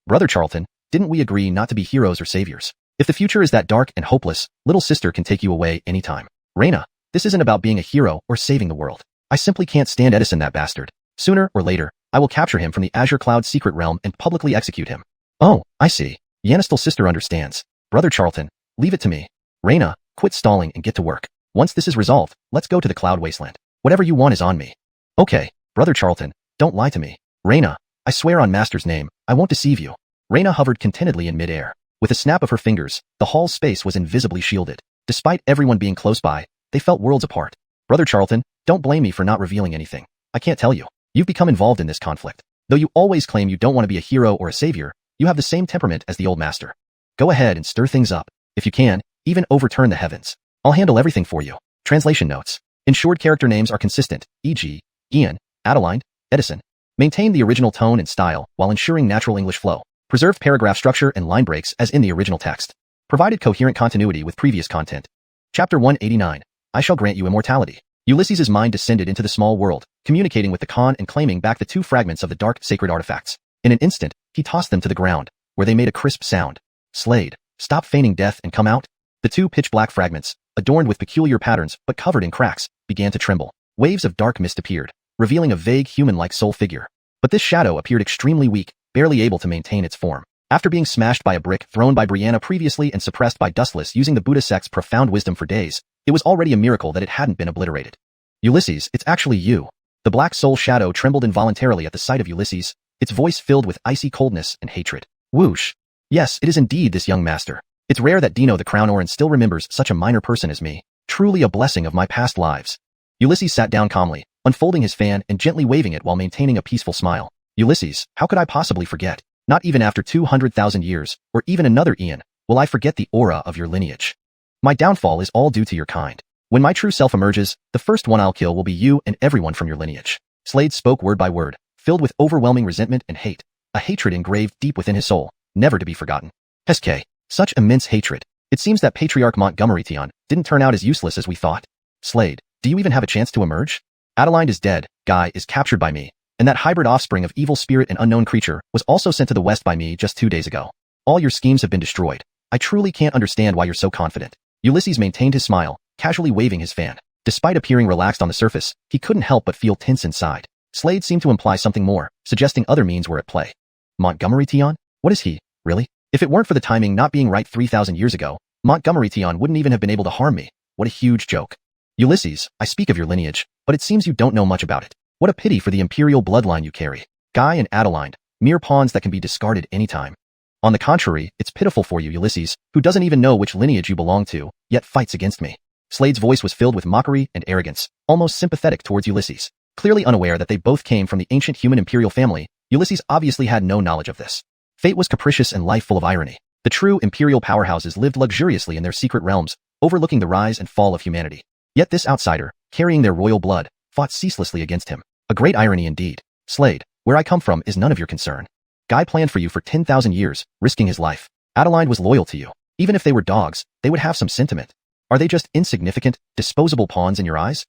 Brother Charlton, didn't we agree not to be heroes or saviors? If the future is that dark and hopeless, little sister can take you away anytime. Reina, this isn't about being a hero or saving the world. I simply can't stand Edison, that bastard. Sooner or later, I will capture him from the Azure Cloud secret realm and publicly execute him. Oh, I see. Yanistel's sister understands. Brother Charlton, leave it to me. Reina, quit stalling and get to work. Once this is resolved, let's go to the Cloud Wasteland. Whatever you want is on me. Okay, Brother Charlton, don't lie to me. Reina, I swear on Master's name, I won't deceive you. Reina hovered contentedly in midair. With a snap of her fingers, the hall's space was invisibly shielded. Despite everyone being close by, they felt worlds apart. Brother Charlton, don't blame me for not revealing anything. I can't tell you. You've become involved in this conflict. Though you always claim you don't want to be a hero or a savior, you have the same temperament as the old master. Go ahead and stir things up. If you can, even overturn the heavens. I'll handle everything for you. Translation notes. Ensured character names are consistent, e.g., Ian, Adeline, Edison. Maintain the original tone and style while ensuring natural English flow. Preserved paragraph structure and line breaks as in the original text. Provided coherent continuity with previous content. Chapter 189. I shall grant you immortality. Ulysses' mind descended into the small world, communicating with the Khan and claiming back the two fragments of the dark sacred artifacts. In an instant, he tossed them to the ground, where they made a crisp sound. Slade, stop feigning death and come out. The two pitch-black fragments, adorned with peculiar patterns but covered in cracks, began to tremble. Waves of dark mist appeared, revealing a vague human-like soul figure. But this shadow appeared extremely weak, barely able to maintain its form. After being smashed by a brick thrown by Brianna previously and suppressed by Dustless using the Buddha sect's profound wisdom for days, it was already a miracle that it hadn't been obliterated. Ulysses, it's actually you. The black soul shadow trembled involuntarily at the sight of Ulysses, its voice filled with icy coldness and hatred. Whoosh. Yes, it is indeed this young master. It's rare that Dino the Crown Oran still remembers such a minor person as me. Truly a blessing of my past lives. Ulysses sat down calmly, unfolding his fan and gently waving it while maintaining a peaceful smile. Ulysses, how could I possibly forget? Not even after 200,000 years, or even another Ian, will I forget the aura of your lineage. My downfall is all due to your kind. When my true self emerges, the first one I'll kill will be you and everyone from your lineage. Slade spoke word by word, filled with overwhelming resentment and hate, a hatred engraved deep within his soul, never to be forgotten. Heskay, such immense hatred. It seems that Patriarch Montgomery Tion didn't turn out as useless as we thought. Slade, do you even have a chance to emerge? Adeline is dead, Guy is captured by me, and that hybrid offspring of evil spirit and unknown creature was also sent to the west by me just 2 days ago. All your schemes have been destroyed. I truly can't understand why you're so confident. Ulysses maintained his smile, casually waving his fan. Despite appearing relaxed on the surface, he couldn't help but feel tense inside. Slade seemed to imply something more, suggesting other means were at play. Montgomery Tion? What is he, really? If it weren't for the timing not being right 3,000 years ago, Montgomery Tion wouldn't even have been able to harm me. What a huge joke. Ulysses, I speak of your lineage, but it seems you don't know much about it. What a pity for the imperial bloodline you carry. Guy and Adeline, mere pawns that can be discarded anytime. On the contrary, it's pitiful for you, Ulysses, who doesn't even know which lineage you belong to, yet fights against me. Slade's voice was filled with mockery and arrogance, almost sympathetic towards Ulysses. Clearly unaware that they both came from the ancient human imperial family, Ulysses obviously had no knowledge of this. Fate was capricious and life full of irony. The true imperial powerhouses lived luxuriously in their secret realms, overlooking the rise and fall of humanity. Yet this outsider, carrying their royal blood, fought ceaselessly against him. A great irony indeed. Slade, where I come from is none of your concern. Guy planned for you for 10,000 years, risking his life. Adeline was loyal to you. Even if they were dogs, they would have some sentiment. Are they just insignificant, disposable pawns in your eyes?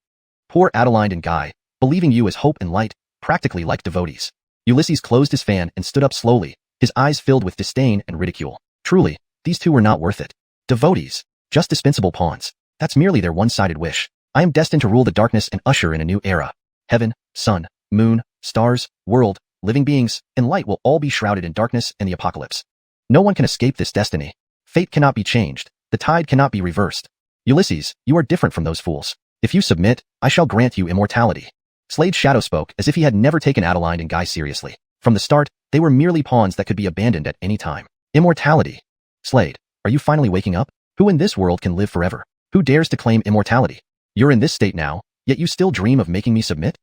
Poor Adeline and Guy, believing you as hope and light, practically like devotees. Ulysses closed his fan and stood up slowly, his eyes filled with disdain and ridicule. Truly, these two were not worth it. Devotees. Just dispensable pawns. That's merely their one-sided wish. I am destined to rule the darkness and usher in a new era. Heaven, sun, moon, stars, world, living beings, and light will all be shrouded in darkness and the apocalypse. No one can escape this destiny. Fate cannot be changed. The tide cannot be reversed. Ulysses, you are different from those fools. If you submit, I shall grant you immortality. Slade's shadow spoke as if he had never taken Adeline and Guy seriously. From the start, they were merely pawns that could be abandoned at any time. Immortality. Slade, are you finally waking up? Who in this world can live forever? Who dares to claim immortality? You're in this state now, yet you still dream of making me submit?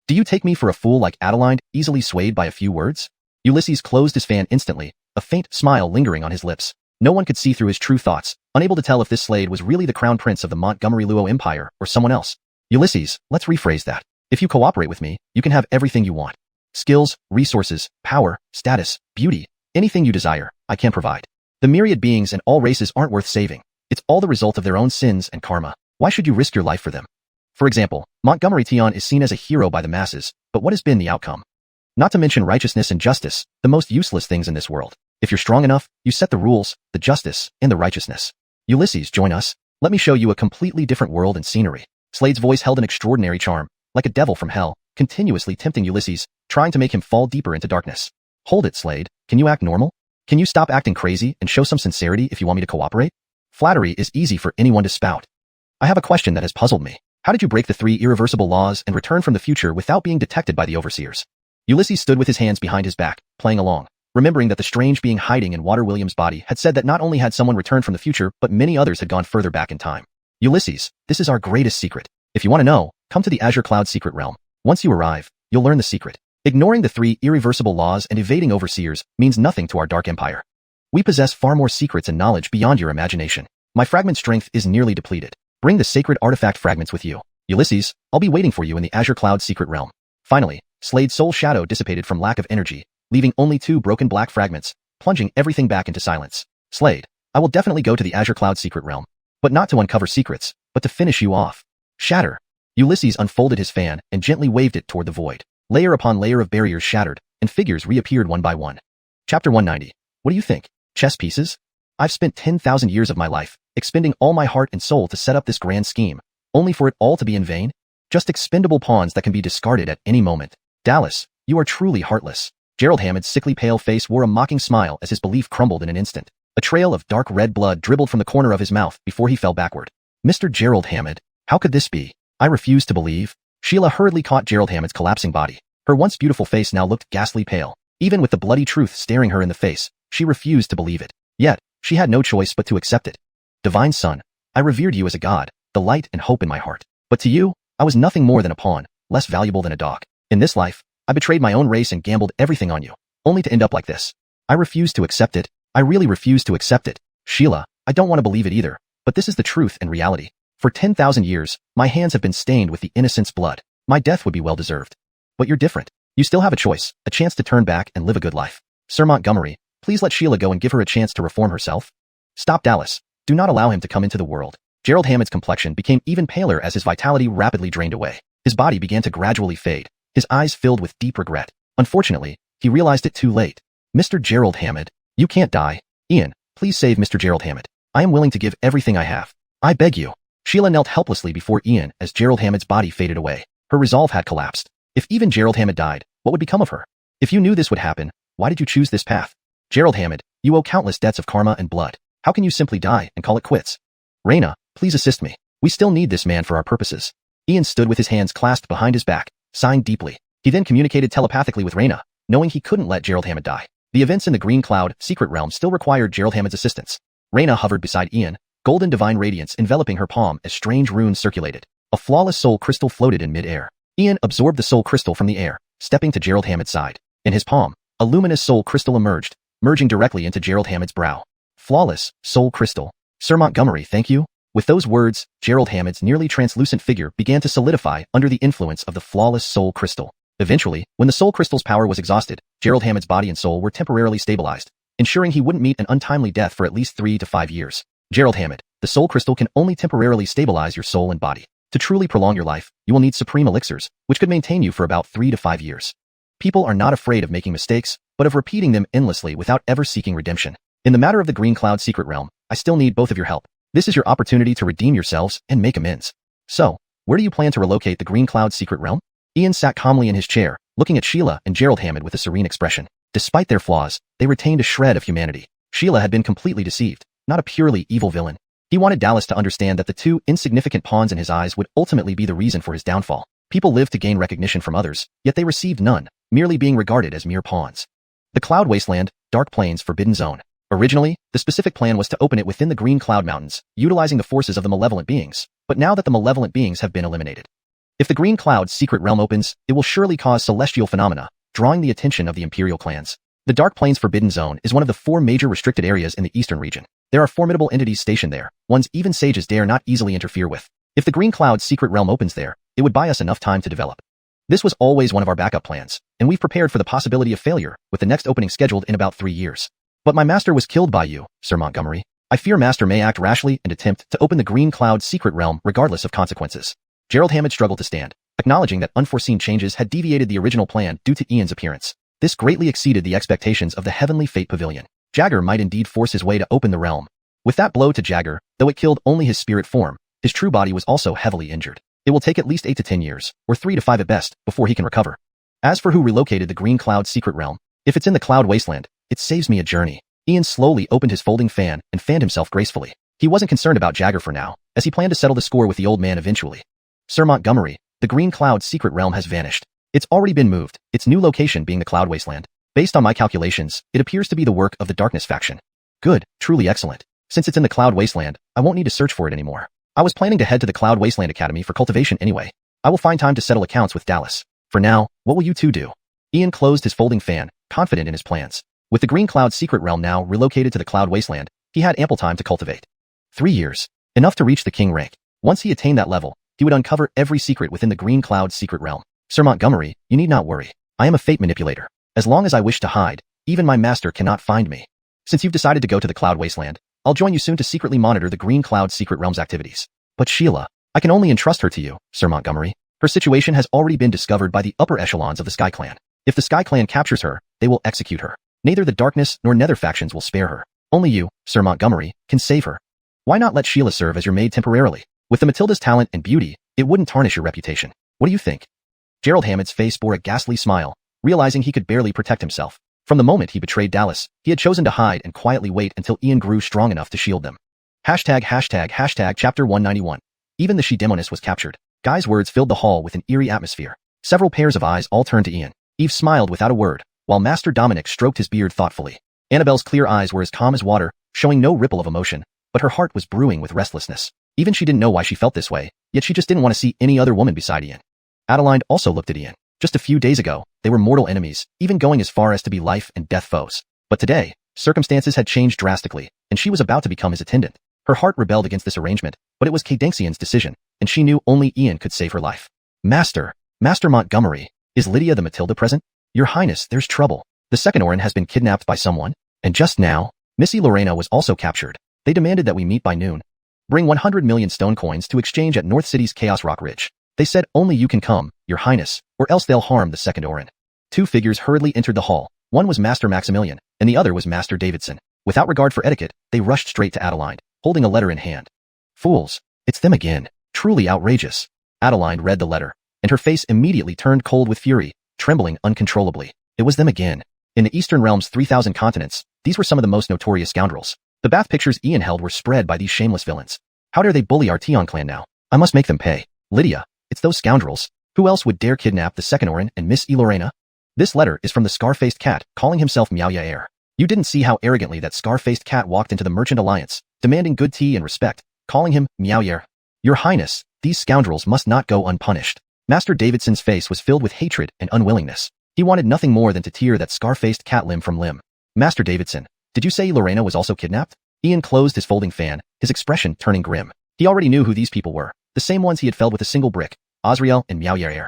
Do you take me for a fool like Adeline, easily swayed by a few words? Ulysses closed his fan instantly, a faint smile lingering on his lips. No one could see through his true thoughts, unable to tell if this Slade was really the crown prince of the Montgomery Luo Empire or someone else. Ulysses, let's rephrase that. If you cooperate with me, you can have everything you want. Skills, resources, power, status, beauty, anything you desire, I can provide. The myriad beings and all races aren't worth saving. It's all the result of their own sins and karma. Why should you risk your life for them? For example, Montgomery Tion is seen as a hero by the masses, but what has been the outcome? Not to mention righteousness and justice, the most useless things in this world. If you're strong enough, you set the rules, the justice, and the righteousness. Ulysses, join us. Let me show you a completely different world and scenery. Slade's voice held an extraordinary charm, like a devil from hell, continuously tempting Ulysses, trying to make him fall deeper into darkness. Hold it, Slade. Can you act normal? Can you stop acting crazy and show some sincerity if you want me to cooperate? Flattery is easy for anyone to spout. I have a question that has puzzled me. How did you break the 3 irreversible laws and return from the future without being detected by the overseers? Ulysses stood with his hands behind his back, playing along, remembering that the strange being hiding in Water Williams' body had said that not only had someone returned from the future, but many others had gone further back in time. Ulysses, this is our greatest secret. If you want to know, come to the Azure Cloud secret realm. Once you arrive, you'll learn the secret. Ignoring the 3 irreversible laws and evading overseers means nothing to our dark empire. We possess far more secrets and knowledge beyond your imagination. My fragment strength is nearly depleted. Bring the sacred artifact fragments with you. Ulysses, I'll be waiting for you in the Azure Cloud secret realm. Finally, Slade's soul shadow dissipated from lack of energy, leaving only 2 broken black fragments, plunging everything back into silence. Slade, I will definitely go to the Azure Cloud secret realm, but not to uncover secrets, but to finish you off. Shatter. Ulysses unfolded his fan and gently waved it toward the void. Layer upon layer of barriers shattered, and figures reappeared one by one. Chapter 190. What do you think? Chess pieces? I've spent 10,000 years of my life, expending all my heart and soul to set up this grand scheme, only for it all to be in vain? Just expendable pawns that can be discarded at any moment. Dallas, you are truly heartless. Gerald Hammond's sickly pale face wore a mocking smile as his belief crumbled in an instant. A trail of dark red blood dribbled from the corner of his mouth before he fell backward. Mr. Gerald Hammond, how could this be? I refuse to believe. Sheila hurriedly caught Gerald Hammond's collapsing body. Her once beautiful face now looked ghastly pale. Even with the bloody truth staring her in the face, she refused to believe it. Yet, she had no choice but to accept it. Divine Son, I revered you as a god, the light and hope in my heart. But to you, I was nothing more than a pawn, less valuable than a dog. In this life, I betrayed my own race and gambled everything on you, only to end up like this. I refuse to accept it. I really refuse to accept it. Sheila, I don't want to believe it either, but this is the truth and reality. For 10,000 years, my hands have been stained with the innocent's blood. My death would be well deserved. But you're different. You still have a choice, a chance to turn back and live a good life. Sir Montgomery, please let Sheila go and give her a chance to reform herself. Stop Dallas. Do not allow him to come into the world. Gerald Hammond's complexion became even paler as his vitality rapidly drained away. His body began to gradually fade, his eyes filled with deep regret. Unfortunately, he realized it too late. Mr. Gerald Hammond, you can't die. Ian, please save Mr. Gerald Hammond. I am willing to give everything I have. I beg you. Sheila knelt helplessly before Ian as Gerald Hammond's body faded away. Her resolve had collapsed. If even Gerald Hammond died, what would become of her? If you knew this would happen, why did you choose this path? Gerald Hammond, you owe countless debts of karma and blood. How can you simply die and call it quits? Raina, please assist me. We still need this man for our purposes. Ian stood with his hands clasped behind his back, sighing deeply. He then communicated telepathically with Raina, knowing he couldn't let Gerald Hammond die. The events in the Green Cloud secret realm still required Gerald Hammond's assistance. Raina hovered beside Ian, golden divine radiance enveloping her palm as strange runes circulated. A flawless soul crystal floated in mid-air. Ian absorbed the soul crystal from the air, stepping to Gerald Hammond's side. In his palm, a luminous soul crystal emerged, merging directly into Gerald Hammond's brow. Flawless, soul crystal. Sir Montgomery, thank you. With those words, Gerald Hammond's nearly translucent figure began to solidify under the influence of the flawless soul crystal. Eventually, when the soul crystal's power was exhausted, Gerald Hammond's body and soul were temporarily stabilized, ensuring he wouldn't meet an untimely death for at least 3 to 5 years. Gerald Hammond, the soul crystal can only temporarily stabilize your soul and body. To truly prolong your life, you will need supreme elixirs, which could maintain you for about 3 to 5 years. People are not afraid of making mistakes, but of repeating them endlessly without ever seeking redemption. In the matter of the Green Cloud secret realm, I still need both of your help. This is your opportunity to redeem yourselves and make amends. So, where do you plan to relocate the Green Cloud secret realm? Ian sat calmly in his chair, looking at Sheila and Gerald Hammond with a serene expression. Despite their flaws, they retained a shred of humanity. Sheila had been completely deceived, not a purely evil villain. He wanted Dallas to understand that the 2 insignificant pawns in his eyes would ultimately be the reason for his downfall. People lived to gain recognition from others, yet they received none, merely being regarded as mere pawns. The Cloud Wasteland, Dark Plains Forbidden Zone. Originally, the specific plan was to open it within the Green Cloud Mountains, utilizing the forces of the malevolent beings, but now that the malevolent beings have been eliminated. If the Green Cloud's secret realm opens, it will surely cause celestial phenomena, drawing the attention of the Imperial clans. The Dark Plains Forbidden Zone is one of the 4 major restricted areas in the eastern region. There are formidable entities stationed there, ones even sages dare not easily interfere with. If the Green Cloud's secret realm opens there, it would buy us enough time to develop. This was always one of our backup plans, and we've prepared for the possibility of failure, with the next opening scheduled in about 3 years. But my master was killed by you, Sir Montgomery. I fear master may act rashly and attempt to open the Green Cloud's secret realm regardless of consequences. Gerald Hammond struggled to stand, acknowledging that unforeseen changes had deviated the original plan due to Ian's appearance. This greatly exceeded the expectations of the Heavenly Fate Pavilion. Jagger might indeed force his way to open the realm. With that blow to Jagger, though it killed only his spirit form, his true body was also heavily injured. It will take at least 8 to 10 years, or 3 to 5 at best, before he can recover. As for who relocated the Green Cloud's secret realm, if it's in the Cloud Wasteland, it saves me a journey. Ian slowly opened his folding fan and fanned himself gracefully. He wasn't concerned about Jagger for now, as he planned to settle the score with the old man eventually. Sir Montgomery, the Green Cloud's secret realm has vanished. It's already been moved, its new location being the Cloud Wasteland. Based on my calculations, it appears to be the work of the Darkness faction. Good, truly excellent. Since it's in the Cloud Wasteland, I won't need to search for it anymore. I was planning to head to the Cloud Wasteland Academy for cultivation anyway. I will find time to settle accounts with Dallas. For now, what will you two do? Ian closed his folding fan, confident in his plans. With the Green Cloud secret realm now relocated to the Cloud Wasteland, he had ample time to cultivate. 3 years. Enough to reach the king rank. Once he attained that level, he would uncover every secret within the Green Cloud secret realm. Sir Montgomery, you need not worry. I am a fate manipulator. As long as I wish to hide, even my master cannot find me. Since you've decided to go to the Cloud Wasteland, I'll join you soon to secretly monitor the Green Cloud secret realm's activities. But Sheila, I can only entrust her to you, Sir Montgomery. Her situation has already been discovered by the upper echelons of the Sky Clan. If the Sky Clan captures her, they will execute her. Neither the Darkness nor Nether factions will spare her. Only you, Sir Montgomery, can save her. Why not let Sheila serve as your maid temporarily? With the Matilda's talent and beauty, it wouldn't tarnish your reputation. What do you think? Gerald Hammond's face bore a ghastly smile, realizing he could barely protect himself. From the moment he betrayed Dallas, he had chosen to hide and quietly wait until Ian grew strong enough to shield them. Hashtag chapter 191. Even the she-demoness was captured. Guy's words filled the hall with an eerie atmosphere. Several pairs of eyes all turned to Ian. Eve smiled without a word, while Master Dominic stroked his beard thoughtfully. Annabelle's clear eyes were as calm as water, showing no ripple of emotion, but her heart was brewing with restlessness. Even she didn't know why she felt this way, yet she just didn't want to see any other woman beside Ian. Adeline also looked at Ian. Just a few days ago, they were mortal enemies, even going as far as to be life and death foes. But today, circumstances had changed drastically, and she was about to become his attendant. Her heart rebelled against this arrangement, but it was Cadencian's decision, and she knew only Ian could save her life. Master Montgomery, is Lydia the Matilda present? Your Highness, there's trouble. The second Orin has been kidnapped by someone, and just now, Missy Lorena was also captured. They demanded that we meet by noon. Bring 100 million stone coins to exchange at North City's Chaos Rock Ridge. They said only you can come, Your Highness, or else they'll harm the second Orin. 2 figures hurriedly entered the hall. One was Master Maximilian, and the other was Master Davidson. Without regard for etiquette, they rushed straight to Adeline, holding a letter in hand. Fools, it's them again. Truly outrageous. Adeline read the letter, and her face immediately turned cold with fury, trembling uncontrollably. It was them again. In the Eastern Realm's 3,000 continents, these were some of the most notorious scoundrels. The bath pictures Ian held were spread by these shameless villains. How dare they bully our Tion clan now? I must make them pay. Lydia, it's those scoundrels. Who else would dare kidnap the second Orin and Miss Lorena? This letter is from the scar-faced cat, calling himself Miaoya. You didn't see how arrogantly that scar-faced cat walked into the Merchant Alliance, demanding good tea and respect, calling him Miaoya. Your Highness, these scoundrels must not go unpunished. Master Davidson's face was filled with hatred and unwillingness. He wanted nothing more than to tear that scar-faced cat limb from limb. Master Davidson, did you say Lorena was also kidnapped? Ian closed his folding fan, his expression turning grim. He already knew who these people were, the same ones he had felled with a single brick, Azrael and Miaoya.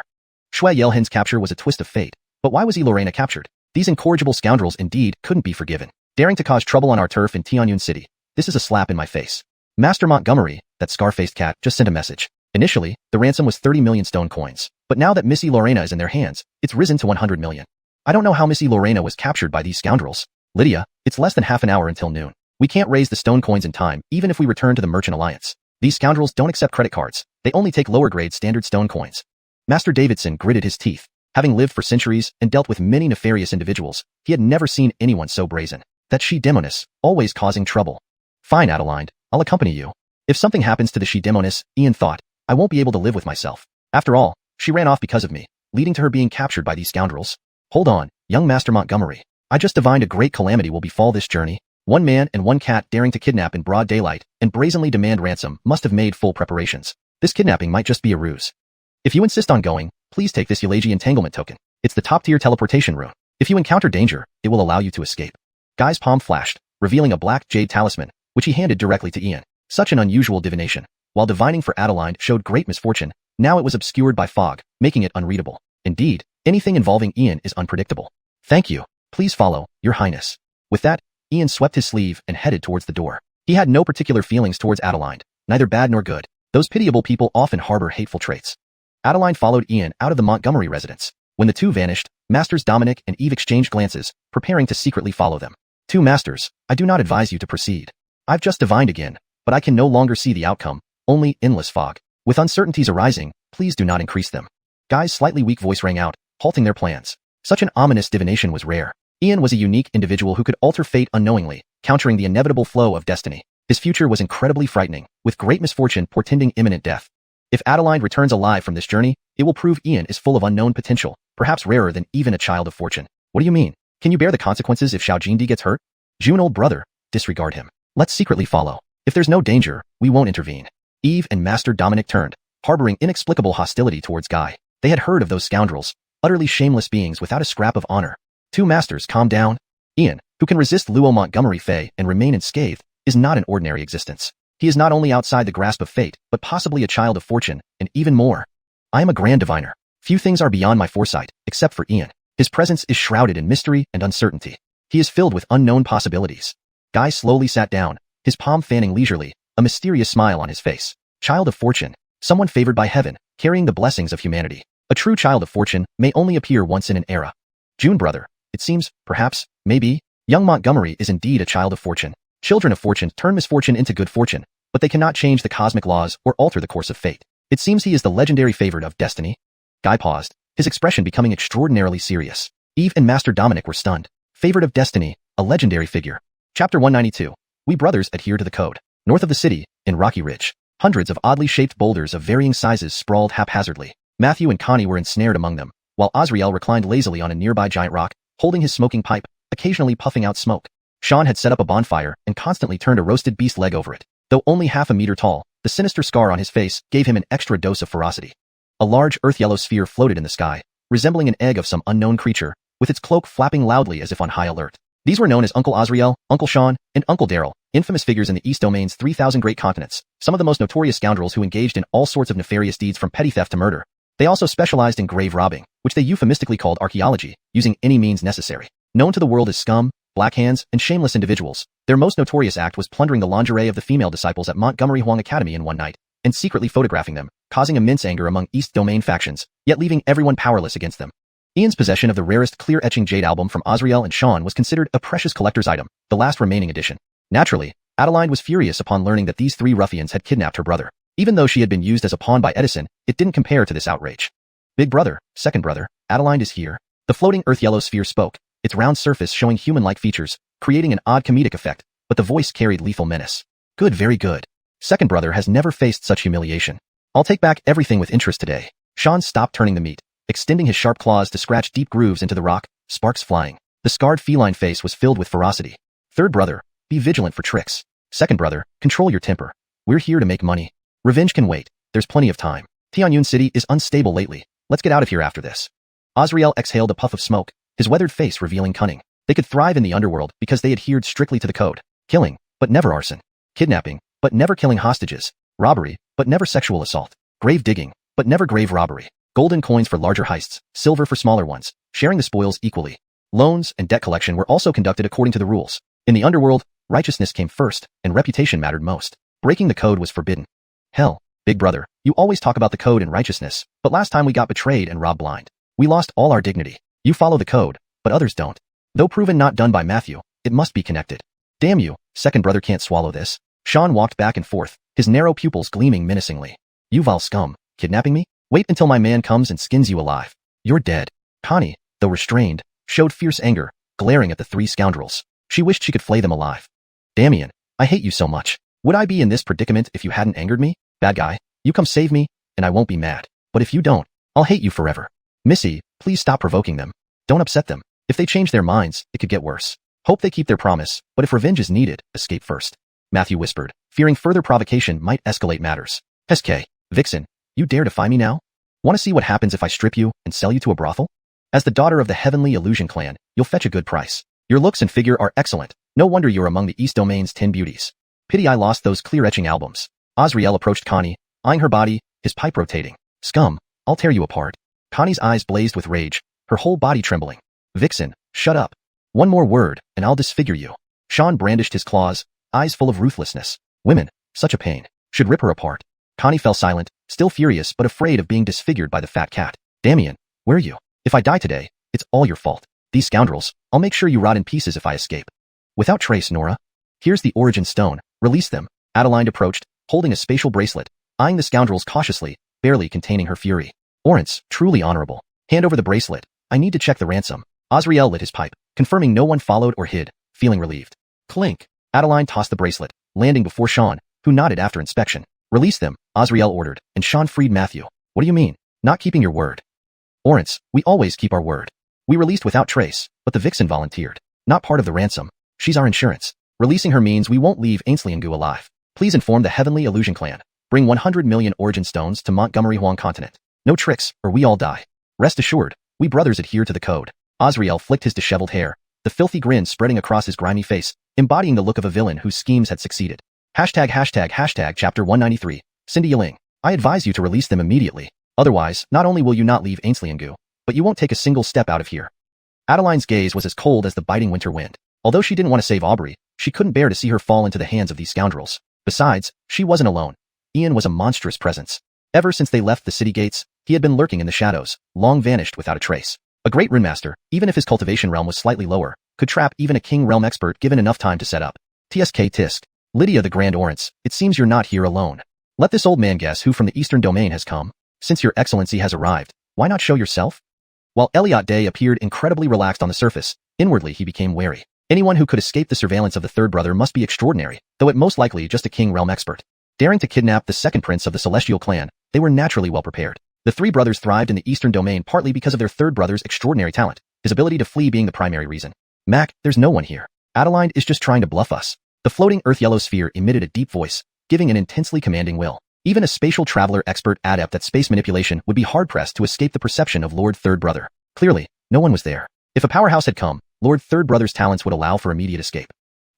Shui Yelhen's capture was a twist of fate, but why was Lorena captured? These incorrigible scoundrels indeed couldn't be forgiven. Daring to cause trouble on our turf in Tianyun City. This is a slap in my face. Master Montgomery, that scar-faced cat, just sent a message. Initially, the ransom was 30 million stone coins, but now that Missy Lorena is in their hands, it's risen to 100 million. I don't know how Missy Lorena was captured by these scoundrels. Lydia, it's less than half an hour until noon. We can't raise the stone coins in time, even if we return to the Merchant Alliance. These scoundrels don't accept credit cards. They only take lower-grade standard stone coins. Master Davidson gritted his teeth. Having lived for centuries and dealt with many nefarious individuals, he had never seen anyone so brazen. That she-demoness, always causing trouble. Fine, Adeline, I'll accompany you. If something happens to the she-demoness, Ian thought, I won't be able to live with myself. After all, She ran off because of me, leading to her being captured by these scoundrels. Hold on, young Master Montgomery. I just divined a great calamity will befall this journey. One man and one cat daring to kidnap in broad daylight and brazenly demand ransom must have made full preparations. This kidnapping might just be a ruse. If you insist on going, please take this Yulagi entanglement token. It's the top-tier teleportation rune. If you encounter danger, it will allow you to escape. Guy's palm flashed, revealing a black jade talisman, which he handed directly to Ian. Such an unusual divination. While divining for Adeline showed great misfortune, now it was obscured by fog, making it unreadable. Indeed, anything involving Ian is unpredictable. Thank you. Please follow, Your Highness. With that, Ian swept his sleeve and headed towards the door. He had no particular feelings towards Adeline, neither bad nor good. Those pitiable people often harbor hateful traits. Adeline followed Ian out of the Montgomery residence. When the two vanished, Masters Dominic and Eve exchanged glances, preparing to secretly follow them. Two masters, I do not advise you to proceed. I've just divined again, but I can no longer see the outcome, only endless fog. With uncertainties arising, please do not increase them. Guy's slightly weak voice rang out, halting their plans. Such an ominous divination was rare. Ian was a unique individual who could alter fate unknowingly, countering the inevitable flow of destiny. His future was incredibly frightening, with great misfortune portending imminent death. If Adeline returns alive from this journey, it will prove Ian is full of unknown potential, perhaps rarer than even a child of fortune. What do you mean? Can you bear the consequences if Xiaojindi gets hurt? June, old brother, disregard him. Let's secretly follow. If there's no danger, we won't intervene. Eve and Master Dominic turned, harboring inexplicable hostility towards Guy. They had heard of those scoundrels, utterly shameless beings without a scrap of honor. Two masters, calm down. Ian, who can resist Luo Montgomery Fay and remain unscathed, is not an ordinary existence. He is not only outside the grasp of fate, but possibly a child of fortune, and even more. I am a grand diviner. Few things are beyond my foresight, except for Ian. His presence is shrouded in mystery and uncertainty. He is filled with unknown possibilities. Guy slowly sat down, his palm fanning leisurely, a mysterious smile on his face. Child of fortune, someone favored by heaven, carrying the blessings of humanity. A true child of fortune may only appear once in an era. June, brother, it seems, perhaps, maybe, young Montgomery is indeed a child of fortune. Children of fortune turn misfortune into good fortune, but they cannot change the cosmic laws or alter the course of fate. It seems he is the legendary favorite of destiny. Guy paused, his expression becoming extraordinarily serious. Eve and Master Dominic were stunned. Favorite of destiny, a legendary figure. Chapter 192. We brothers adhere to the code. North of the city, in Rocky Ridge, hundreds of oddly shaped boulders of varying sizes sprawled haphazardly. Matthew and Connie were ensnared among them, while Azriel reclined lazily on a nearby giant rock, holding his smoking pipe, occasionally puffing out smoke. Sean had set up a bonfire and constantly turned a roasted beast leg over it. Though only half a meter tall, the sinister scar on his face gave him an extra dose of ferocity. A large earth-yellow sphere floated in the sky, resembling an egg of some unknown creature, with its cloak flapping loudly as if on high alert. These were known as Uncle Azriel, Uncle Sean, and Uncle Daryl, infamous figures in the East Domain's 3,000 great continents, some of the most notorious scoundrels who engaged in all sorts of nefarious deeds from petty theft to murder. They also specialized in grave robbing, which they euphemistically called archaeology, using any means necessary. Known to the world as scum, black hands, and shameless individuals, their most notorious act was plundering the lingerie of the female disciples at Montgomery Huang Academy in one night, and secretly photographing them, causing immense anger among East Domain factions, yet leaving everyone powerless against them. Ian's possession of the rarest clear-etching jade album from Azriel and Sean was considered a precious collector's item, the last remaining edition. Naturally, Adeline was furious upon learning that these three ruffians had kidnapped her brother. Even though she had been used as a pawn by Edison, it didn't compare to this outrage. Big brother, second brother, Adeline is here. The floating earth-yellow sphere spoke, its round surface showing human-like features, creating an odd comedic effect, but the voice carried lethal menace. Good, very good. Second brother has never faced such humiliation. I'll take back everything with interest today. Sean stopped turning the meat, extending his sharp claws to scratch deep grooves into the rock, sparks flying. The scarred feline face was filled with ferocity. Third brother, be vigilant for tricks. Second brother, control your temper. We're here to make money. Revenge can wait. There's plenty of time. Tianyun City is unstable lately. Let's get out of here after this. Azriel exhaled a puff of smoke, his weathered face revealing cunning. They could thrive in the underworld because they adhered strictly to the code. Killing, but never arson. Kidnapping, but never killing hostages. Robbery, but never sexual assault. Grave digging, but never grave robbery. Golden coins for larger heists, silver for smaller ones, sharing the spoils equally. Loans and debt collection were also conducted according to the rules. In the underworld, righteousness came first, and reputation mattered most. Breaking the code was forbidden. Hell, big brother, you always talk about the code and righteousness, but last time we got betrayed and robbed blind. We lost all our dignity. You follow the code, but others don't. Though proven not done by Matthew, it must be connected. Damn you, second brother can't swallow this. Sean walked back and forth, his narrow pupils gleaming menacingly. You vile scum, kidnapping me? Wait until my man comes and skins you alive. You're dead. Connie, though restrained, showed fierce anger, glaring at the three scoundrels. She wished she could flay them alive. Damian, I hate you so much. Would I be in this predicament if you hadn't angered me? Bad guy, you come save me, and I won't be mad. But if you don't, I'll hate you forever. Missy, please stop provoking them. Don't upset them. If they change their minds, it could get worse. Hope they keep their promise, but if revenge is needed, escape first. Matthew whispered, fearing further provocation might escalate matters. SK, Vixen, you dare defy me now? Want to see what happens if I strip you and sell you to a brothel? As the daughter of the Heavenly Illusion clan, you'll fetch a good price. Your looks and figure are excellent. No wonder you're among the East Domain's 10 beauties. Pity I lost those clear etching albums. Azriel approached Connie, eyeing her body, his pipe rotating. Scum, I'll tear you apart. Connie's eyes blazed with rage, her whole body trembling. Vixen, shut up. One more word, and I'll disfigure you. Sean brandished his claws, eyes full of ruthlessness. Women, such a pain. Should rip her apart. Connie fell silent, still furious but afraid of being disfigured by the fat cat. Damien, where are you? If I die today, it's all your fault. These scoundrels, I'll make sure you rot in pieces if I escape. Without trace, Nora. Here's the origin stone, release them. Adeline approached, holding a spatial bracelet, eyeing the scoundrels cautiously, barely containing her fury. Orance, truly honorable. Hand over the bracelet. I need to check the ransom. Azriel lit his pipe, confirming no one followed or hid, feeling relieved. Clink. Adeline tossed the bracelet, landing before Sean, who nodded after inspection. Release them, Azriel ordered, and Sean freed Matthew. What do you mean? Not keeping your word? Orance, we always keep our word. We released without trace, but the Vixen volunteered. Not part of the ransom. She's our insurance. Releasing her means we won't leave Xianxia alive. Please inform the Heavenly Illusion clan. Bring 100 million origin stones to Montgomery Huang continent. No tricks, or we all die. Rest assured, we brothers adhere to the code. Azriel flicked his disheveled hair, the filthy grin spreading across his grimy face, embodying the look of a villain whose schemes had succeeded. Hashtag chapter 193. Cindy Yling, I advise you to release them immediately. Otherwise, not only will you not leave Xianxia, but you won't take a single step out of here. Adeline's gaze was as cold as the biting winter wind. Although she didn't want to save Aubrey, she couldn't bear to see her fall into the hands of these scoundrels. Besides, she wasn't alone. Ian was a monstrous presence. Ever since they left the city gates, he had been lurking in the shadows, long vanished without a trace. A great runemaster, even if his cultivation realm was slightly lower, could trap even a king realm expert given enough time to set up. TSK Tisk. Lydia the Grand Orance, it seems you're not here alone. Let this old man guess who from the Eastern Domain has come. Since your excellency has arrived, why not show yourself? While Elliot Day appeared incredibly relaxed on the surface, inwardly he became wary. Anyone who could escape the surveillance of the third brother must be extraordinary, though it most likely just a king realm expert. Daring to kidnap the second prince of the Celestial clan, they were naturally well prepared. The three brothers thrived in the Eastern Domain partly because of their third brother's extraordinary talent, his ability to flee being the primary reason. Mac, there's no one here. Adeline is just trying to bluff us. The floating earth-yellow sphere emitted a deep voice, giving an intensely commanding will. Even a spatial traveler expert adept at space manipulation would be hard-pressed to escape the perception of Lord Third Brother. Clearly, no one was there. If a powerhouse had come, Lord Third Brother's talents would allow for immediate escape.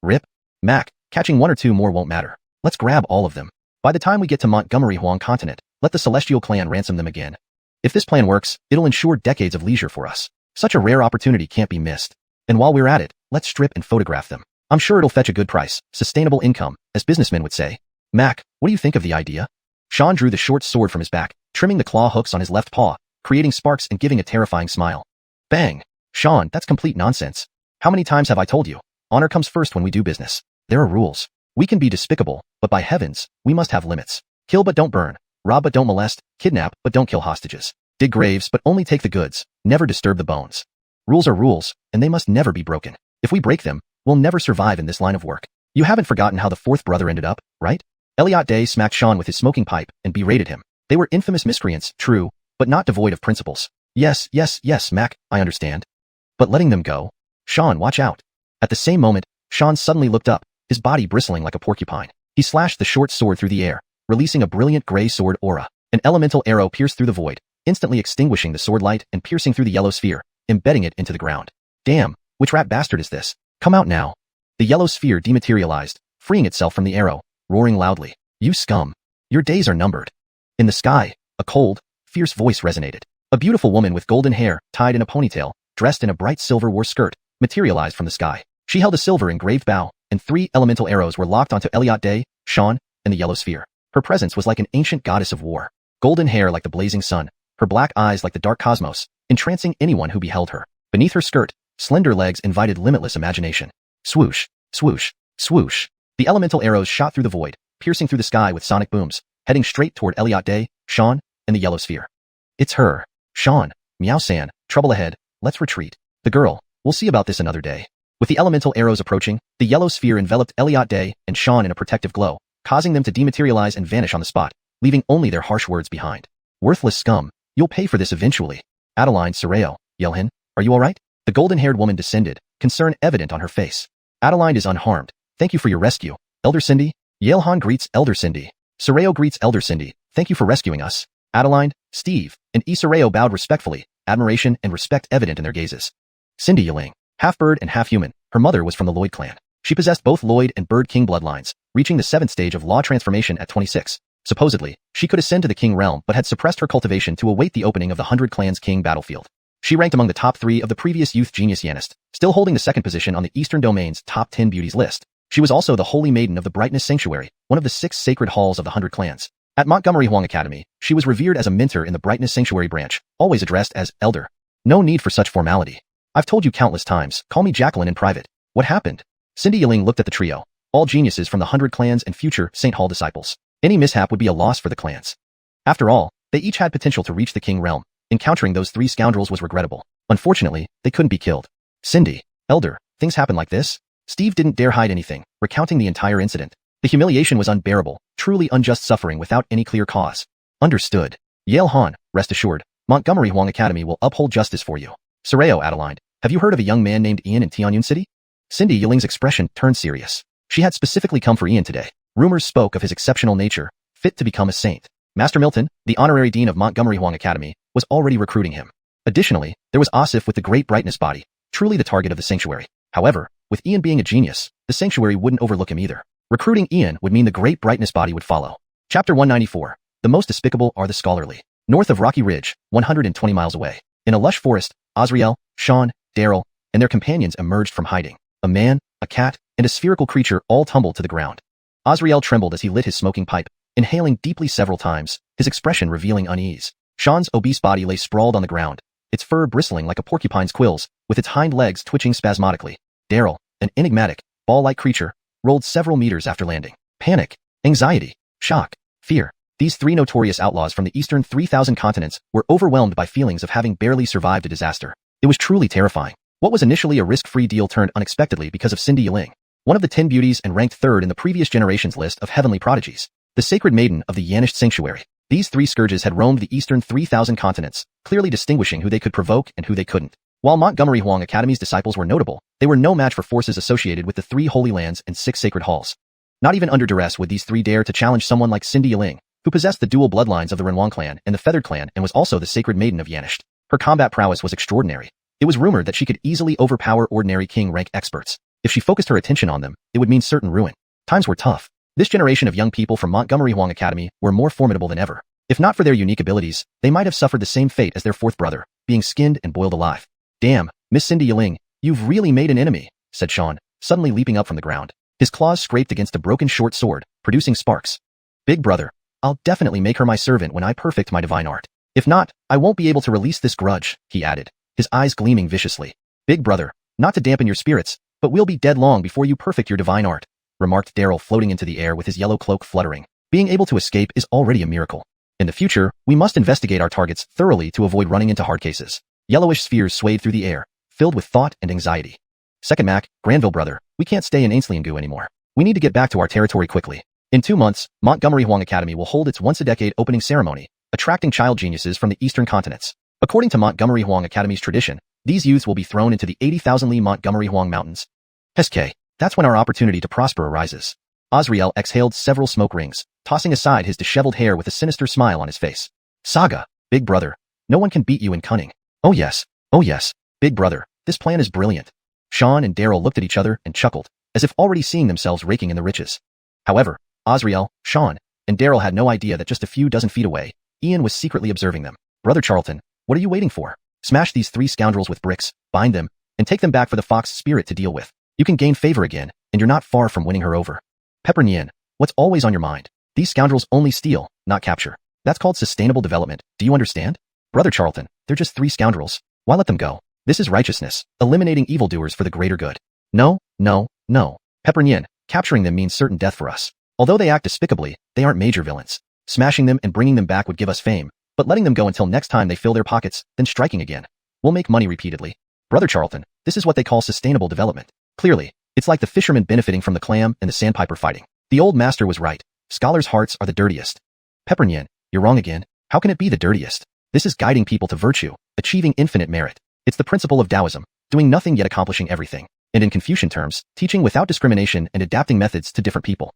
Rip. Mac, catching one or two more won't matter. Let's grab all of them. By the time we get to Montgomery Huang continent, let the Celestial clan ransom them again. If this plan works, it'll ensure decades of leisure for us. Such a rare opportunity can't be missed. And while we're at it, let's strip and photograph them. I'm sure it'll fetch a good price, sustainable income, as businessmen would say. Mac, what do you think of the idea? Sean drew the short sword from his back, trimming the claw hooks on his left paw, creating sparks and giving a terrifying smile. Bang! Sean, that's complete nonsense. How many times have I told you? Honor comes first when we do business. There are rules. We can be despicable, but by heavens, we must have limits. Kill but don't burn. Rob but don't molest. Kidnap but don't kill hostages. Dig graves but only take the goods. Never disturb the bones. Rules are rules, and they must never be broken. If we break them, we'll never survive in this line of work. You haven't forgotten how the fourth brother ended up, right? Elliot Day smacked Sean with his smoking pipe and berated him. They were infamous miscreants, true, but not devoid of principles. Yes, Mac, I understand. But letting them go? Sean, watch out. At the same moment, Sean suddenly looked up, his body bristling like a porcupine. He slashed the short sword through the air, releasing a brilliant gray sword aura. An elemental arrow pierced through the void, instantly extinguishing the sword light and piercing through the yellow sphere, embedding it into the ground. Damn, which rat bastard is this? Come out now. The yellow sphere dematerialized, freeing itself from the arrow, roaring loudly. You scum. Your days are numbered. In the sky, a cold, fierce voice resonated. A beautiful woman with golden hair, tied in a ponytail, dressed in a bright silver war skirt, materialized from the sky. She held a silver engraved bow, and 3 elemental arrows were locked onto Elliot Day, Sean, and the yellow sphere. Her presence was like an ancient goddess of war. Golden hair like the blazing sun, her black eyes like the dark cosmos, entrancing anyone who beheld her. Beneath her skirt, slender legs invited limitless imagination. Swoosh, swoosh, swoosh. The elemental arrows shot through the void, piercing through the sky with sonic booms, heading straight toward Elliot Day, Sean, and the yellow sphere. It's her. Sean, Meow-san, trouble ahead, let's retreat. The girl, we'll see about this another day. With the elemental arrows approaching, the yellow sphere enveloped Elliot Day and Sean in a protective glow, causing them to dematerialize and vanish on the spot, leaving only their harsh words behind. Worthless scum, You'll pay for this eventually. Adeline, Soreo, Yelhin, are you alright? The golden-haired woman descended, concern evident on her face. Adeline is unharmed. Thank you for your rescue. Elder Cindy? Yelhan greets Elder Cindy. Soreo greets Elder Cindy. Thank you for rescuing us. Adeline, Steve, and Soreo bowed respectfully, admiration and respect evident in their gazes. Cindy Yiling, half-bird and half-human, her mother was from the Lloyd clan. She possessed both Lloyd and Bird King bloodlines, reaching the 7th stage of law transformation at 26. Supposedly, she could ascend to the king realm but had suppressed her cultivation to await the opening of the 100 Clans King battlefield. She ranked among the top 3 of the previous Youth Genius Yanist, still holding the 2nd position on the Eastern Domain's top 10 beauties list. She was also the Holy Maiden of the Brightness Sanctuary, one of the 6 sacred halls of the 100 Clans. At Montgomery Huang Academy, she was revered as a mentor in the Brightness Sanctuary branch, always addressed as Elder. No need for such formality. I've told you countless times, call me Jacqueline in private. What happened? Cindy Yiling looked at the trio, all geniuses from the 100 Clans and future St. Hall disciples. Any mishap would be a loss for the clans. After all, they each had potential to reach the king realm. Encountering those 3 scoundrels was regrettable. Unfortunately, they couldn't be killed. Cindy, Elder, things happen like this? Steve didn't dare hide anything, recounting the entire incident. The humiliation was unbearable, truly unjust suffering without any clear cause. Understood. Yale Han, rest assured, Montgomery Huang Academy will uphold justice for you. Soreo, Adeline, have you heard of a young man named Ian in Tianyun City? Cindy Yiling's expression turned serious. She had specifically come for Ian today. Rumors spoke of his exceptional nature, fit to become a saint. Master Milton, the honorary dean of Montgomery Huang Academy, was already recruiting him. Additionally, there was Asif with the Great Brightness body, truly the target of the sanctuary. However, with Ian being a genius, the sanctuary wouldn't overlook him either. Recruiting Ian would mean the Great Brightness body would follow. Chapter 194. The most despicable are the scholarly. North of Rocky Ridge, 120 miles away. In a lush forest, Azriel, Sean, Daryl, and their companions emerged from hiding. A man, a cat, and a spherical creature all tumbled to the ground. Azriel trembled as he lit his smoking pipe, inhaling deeply several times, his expression revealing unease. Sean's obese body lay sprawled on the ground, its fur bristling like a porcupine's quills, with its hind legs twitching spasmodically. Daryl, an enigmatic, ball-like creature, rolled several meters after landing. Panic, anxiety, shock, fear. These 3 notorious outlaws from the eastern 3,000 continents were overwhelmed by feelings of having barely survived a disaster. It was truly terrifying. What was initially a risk-free deal turned unexpectedly because of Cindy Yiling, one of the 10 beauties and ranked 3rd in the previous generation's list of heavenly prodigies. The sacred maiden of the Yanished sanctuary. These 3 scourges had roamed the eastern 3,000 continents, clearly distinguishing who they could provoke and who they couldn't. While Montgomery Huang Academy's disciples were notable, they were no match for forces associated with the 3 holy lands and 6 sacred halls. Not even under duress would these 3 dare to challenge someone like Cindy Yiling, who possessed the dual bloodlines of the Renwang clan and the Feathered clan and was also the sacred maiden of Yanished. Her combat prowess was extraordinary. It was rumored that she could easily overpower ordinary king-rank experts. If she focused her attention on them, it would mean certain ruin. Times were tough. This generation of young people from Montgomery Huang Academy were more formidable than ever. If not for their unique abilities, they might have suffered the same fate as their 4th brother, being skinned and boiled alive. Damn, Miss Cindy Yiling, you've really made an enemy, said Sean, suddenly leaping up from the ground. His claws scraped against a broken short sword, producing sparks. Big brother, I'll definitely make her my servant when I perfect my divine art. If not, I won't be able to release this grudge, he added, his eyes gleaming viciously. Big brother, not to dampen your spirits, but we'll be dead long before you perfect your divine art, remarked Daryl floating into the air with his yellow cloak fluttering. Being able to escape is already a miracle. In the future, we must investigate our targets thoroughly to avoid running into hard cases. Yellowish spheres swayed through the air, filled with thought and anxiety. Second Mac, Granville brother, we can't stay in Ainsliangu anymore. We need to get back to our territory quickly. In 2 months, Montgomery Huang Academy will hold its once-a-decade opening ceremony, attracting child geniuses from the eastern continents. According to Montgomery Huang Academy's tradition, these youths will be thrown into the 80,000-li Montgomery Huang Mountains. Heske, that's when our opportunity to prosper arises. Azriel exhaled several smoke rings, tossing aside his disheveled hair with a sinister smile on his face. Saga, big brother, no one can beat you in cunning. Oh yes, big brother, this plan is brilliant. Sean and Daryl looked at each other and chuckled, as if already seeing themselves raking in the riches. However, Azriel, Sean, and Daryl had no idea that just a few dozen feet away, Ian was secretly observing them. Brother Charlton, what are you waiting for? Smash these 3 scoundrels with bricks, bind them, and take them back for the fox spirit to deal with. You can gain favor again, and you're not far from winning her over. Pepper Nien, what's always on your mind? These scoundrels only steal, not capture. That's called sustainable development, do you understand? Brother Charlton, they're just 3 scoundrels. Why let them go? This is righteousness, eliminating evildoers for the greater good. No. Pepper Nien, capturing them means certain death for us. Although they act despicably, they aren't major villains. Smashing them and bringing them back would give us fame, but letting them go until next time they fill their pockets, then striking again. We'll make money repeatedly. Brother Charlton, this is what they call sustainable development. Clearly, it's like the fishermen benefiting from the clam and the sandpiper fighting. The old master was right. Scholars' hearts are the dirtiest. Pepper Nien, you're wrong again. How can it be the dirtiest? This is guiding people to virtue, achieving infinite merit. It's the principle of Taoism, doing nothing yet accomplishing everything. And in Confucian terms, teaching without discrimination and adapting methods to different people.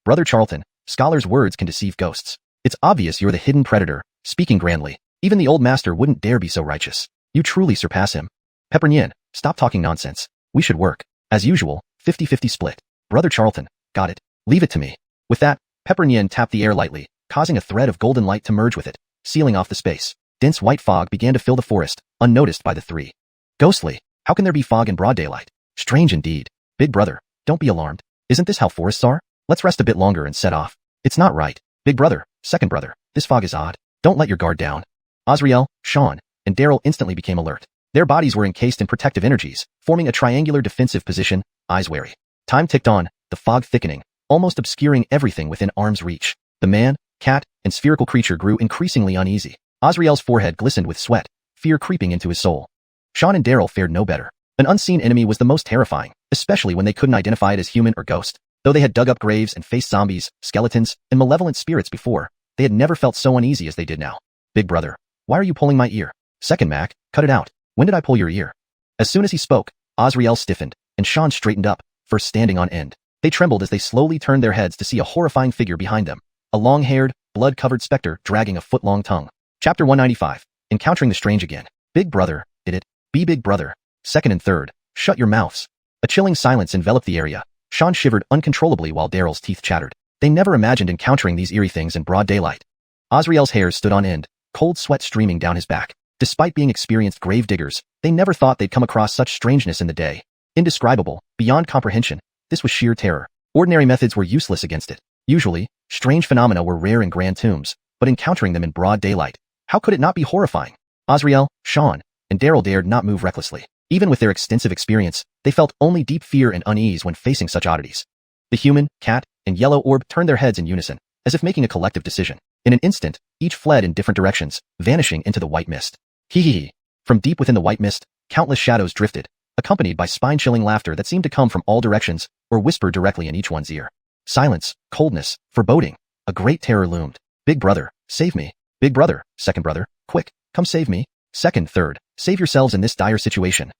Brother Charlton, scholars' words can deceive ghosts. It's obvious you're the hidden predator, speaking grandly. Even the old master wouldn't dare be so righteous. You truly surpass him. Pepper Nyin, stop talking nonsense. We should work. As usual, 50-50 split. Brother Charlton, got it. Leave it to me. With that, Pepper Nyin tapped the air lightly, causing a thread of golden light to merge with it, sealing off the space. Dense white fog began to fill the forest, unnoticed by the three. Ghostly, how can there be fog in broad daylight? Strange indeed. Big brother, don't be alarmed. Isn't this how forests are? Let's rest a bit longer and set off. It's not right. Big brother, second brother, this fog is odd. Don't let your guard down. Azrael, Sean, and Daryl instantly became alert. Their bodies were encased in protective energies, forming a triangular defensive position, eyes wary. Time ticked on, the fog thickening, almost obscuring everything within arm's reach. The man, cat, and spherical creature grew increasingly uneasy. Azrael's forehead glistened with sweat, fear creeping into his soul. Sean and Daryl fared no better. An unseen enemy was the most terrifying, especially when they couldn't identify it as human or ghost. Though they had dug up graves and faced zombies, skeletons, and malevolent spirits before, they had never felt so uneasy as they did now. Big brother, why are you pulling my ear? Second Mac, cut it out. When did I pull your ear? As soon as he spoke, Azrael stiffened, and Sean straightened up, first standing on end. They trembled as they slowly turned their heads to see a horrifying figure behind them. A long-haired, blood-covered specter dragging a foot-long tongue. Chapter 195. Encountering the strange again. Big brother, did it? Be big brother. Second and third, shut your mouths. A chilling silence enveloped the area. Sean shivered uncontrollably while Daryl's teeth chattered. They never imagined encountering these eerie things in broad daylight. Azrael's hairs stood on end, cold sweat streaming down his back. Despite being experienced grave diggers, they never thought they'd come across such strangeness in the day. Indescribable, beyond comprehension, this was sheer terror. Ordinary methods were useless against it. Usually, strange phenomena were rare in grand tombs, but encountering them in broad daylight, how could it not be horrifying? Azrael, Sean, and Daryl dared not move recklessly. Even with their extensive experience, they felt only deep fear and unease when facing such oddities. The human, cat, and yellow orb turned their heads in unison, as if making a collective decision. In an instant, each fled in different directions, vanishing into the white mist. Hee. From deep within the white mist, countless shadows drifted, accompanied by spine-chilling laughter that seemed to come from all directions, or whisper directly in each one's ear. Silence, coldness, foreboding. A great terror loomed. Big brother, save me. Big brother, second brother, quick, come save me. Second, third, save yourselves in this dire situation.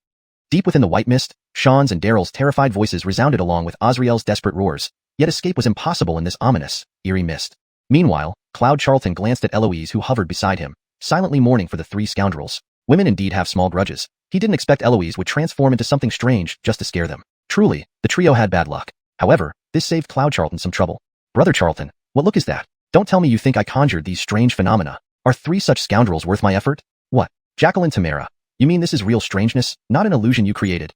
Deep within the white mist, Sean's and Daryl's terrified voices resounded along with Azrael's desperate roars, yet escape was impossible in this ominous, eerie mist. Meanwhile, Cloud Charlton glanced at Eloise who hovered beside him, silently mourning for the three scoundrels. Women indeed have small grudges. He didn't expect Eloise would transform into something strange just to scare them. Truly, the trio had bad luck. However, this saved Cloud Charlton some trouble. Brother Charlton, what look is that? Don't tell me you think I conjured these strange phenomena. Are three such scoundrels worth my effort? What? Jacqueline Tamara, you mean this is real strangeness, not an illusion you created?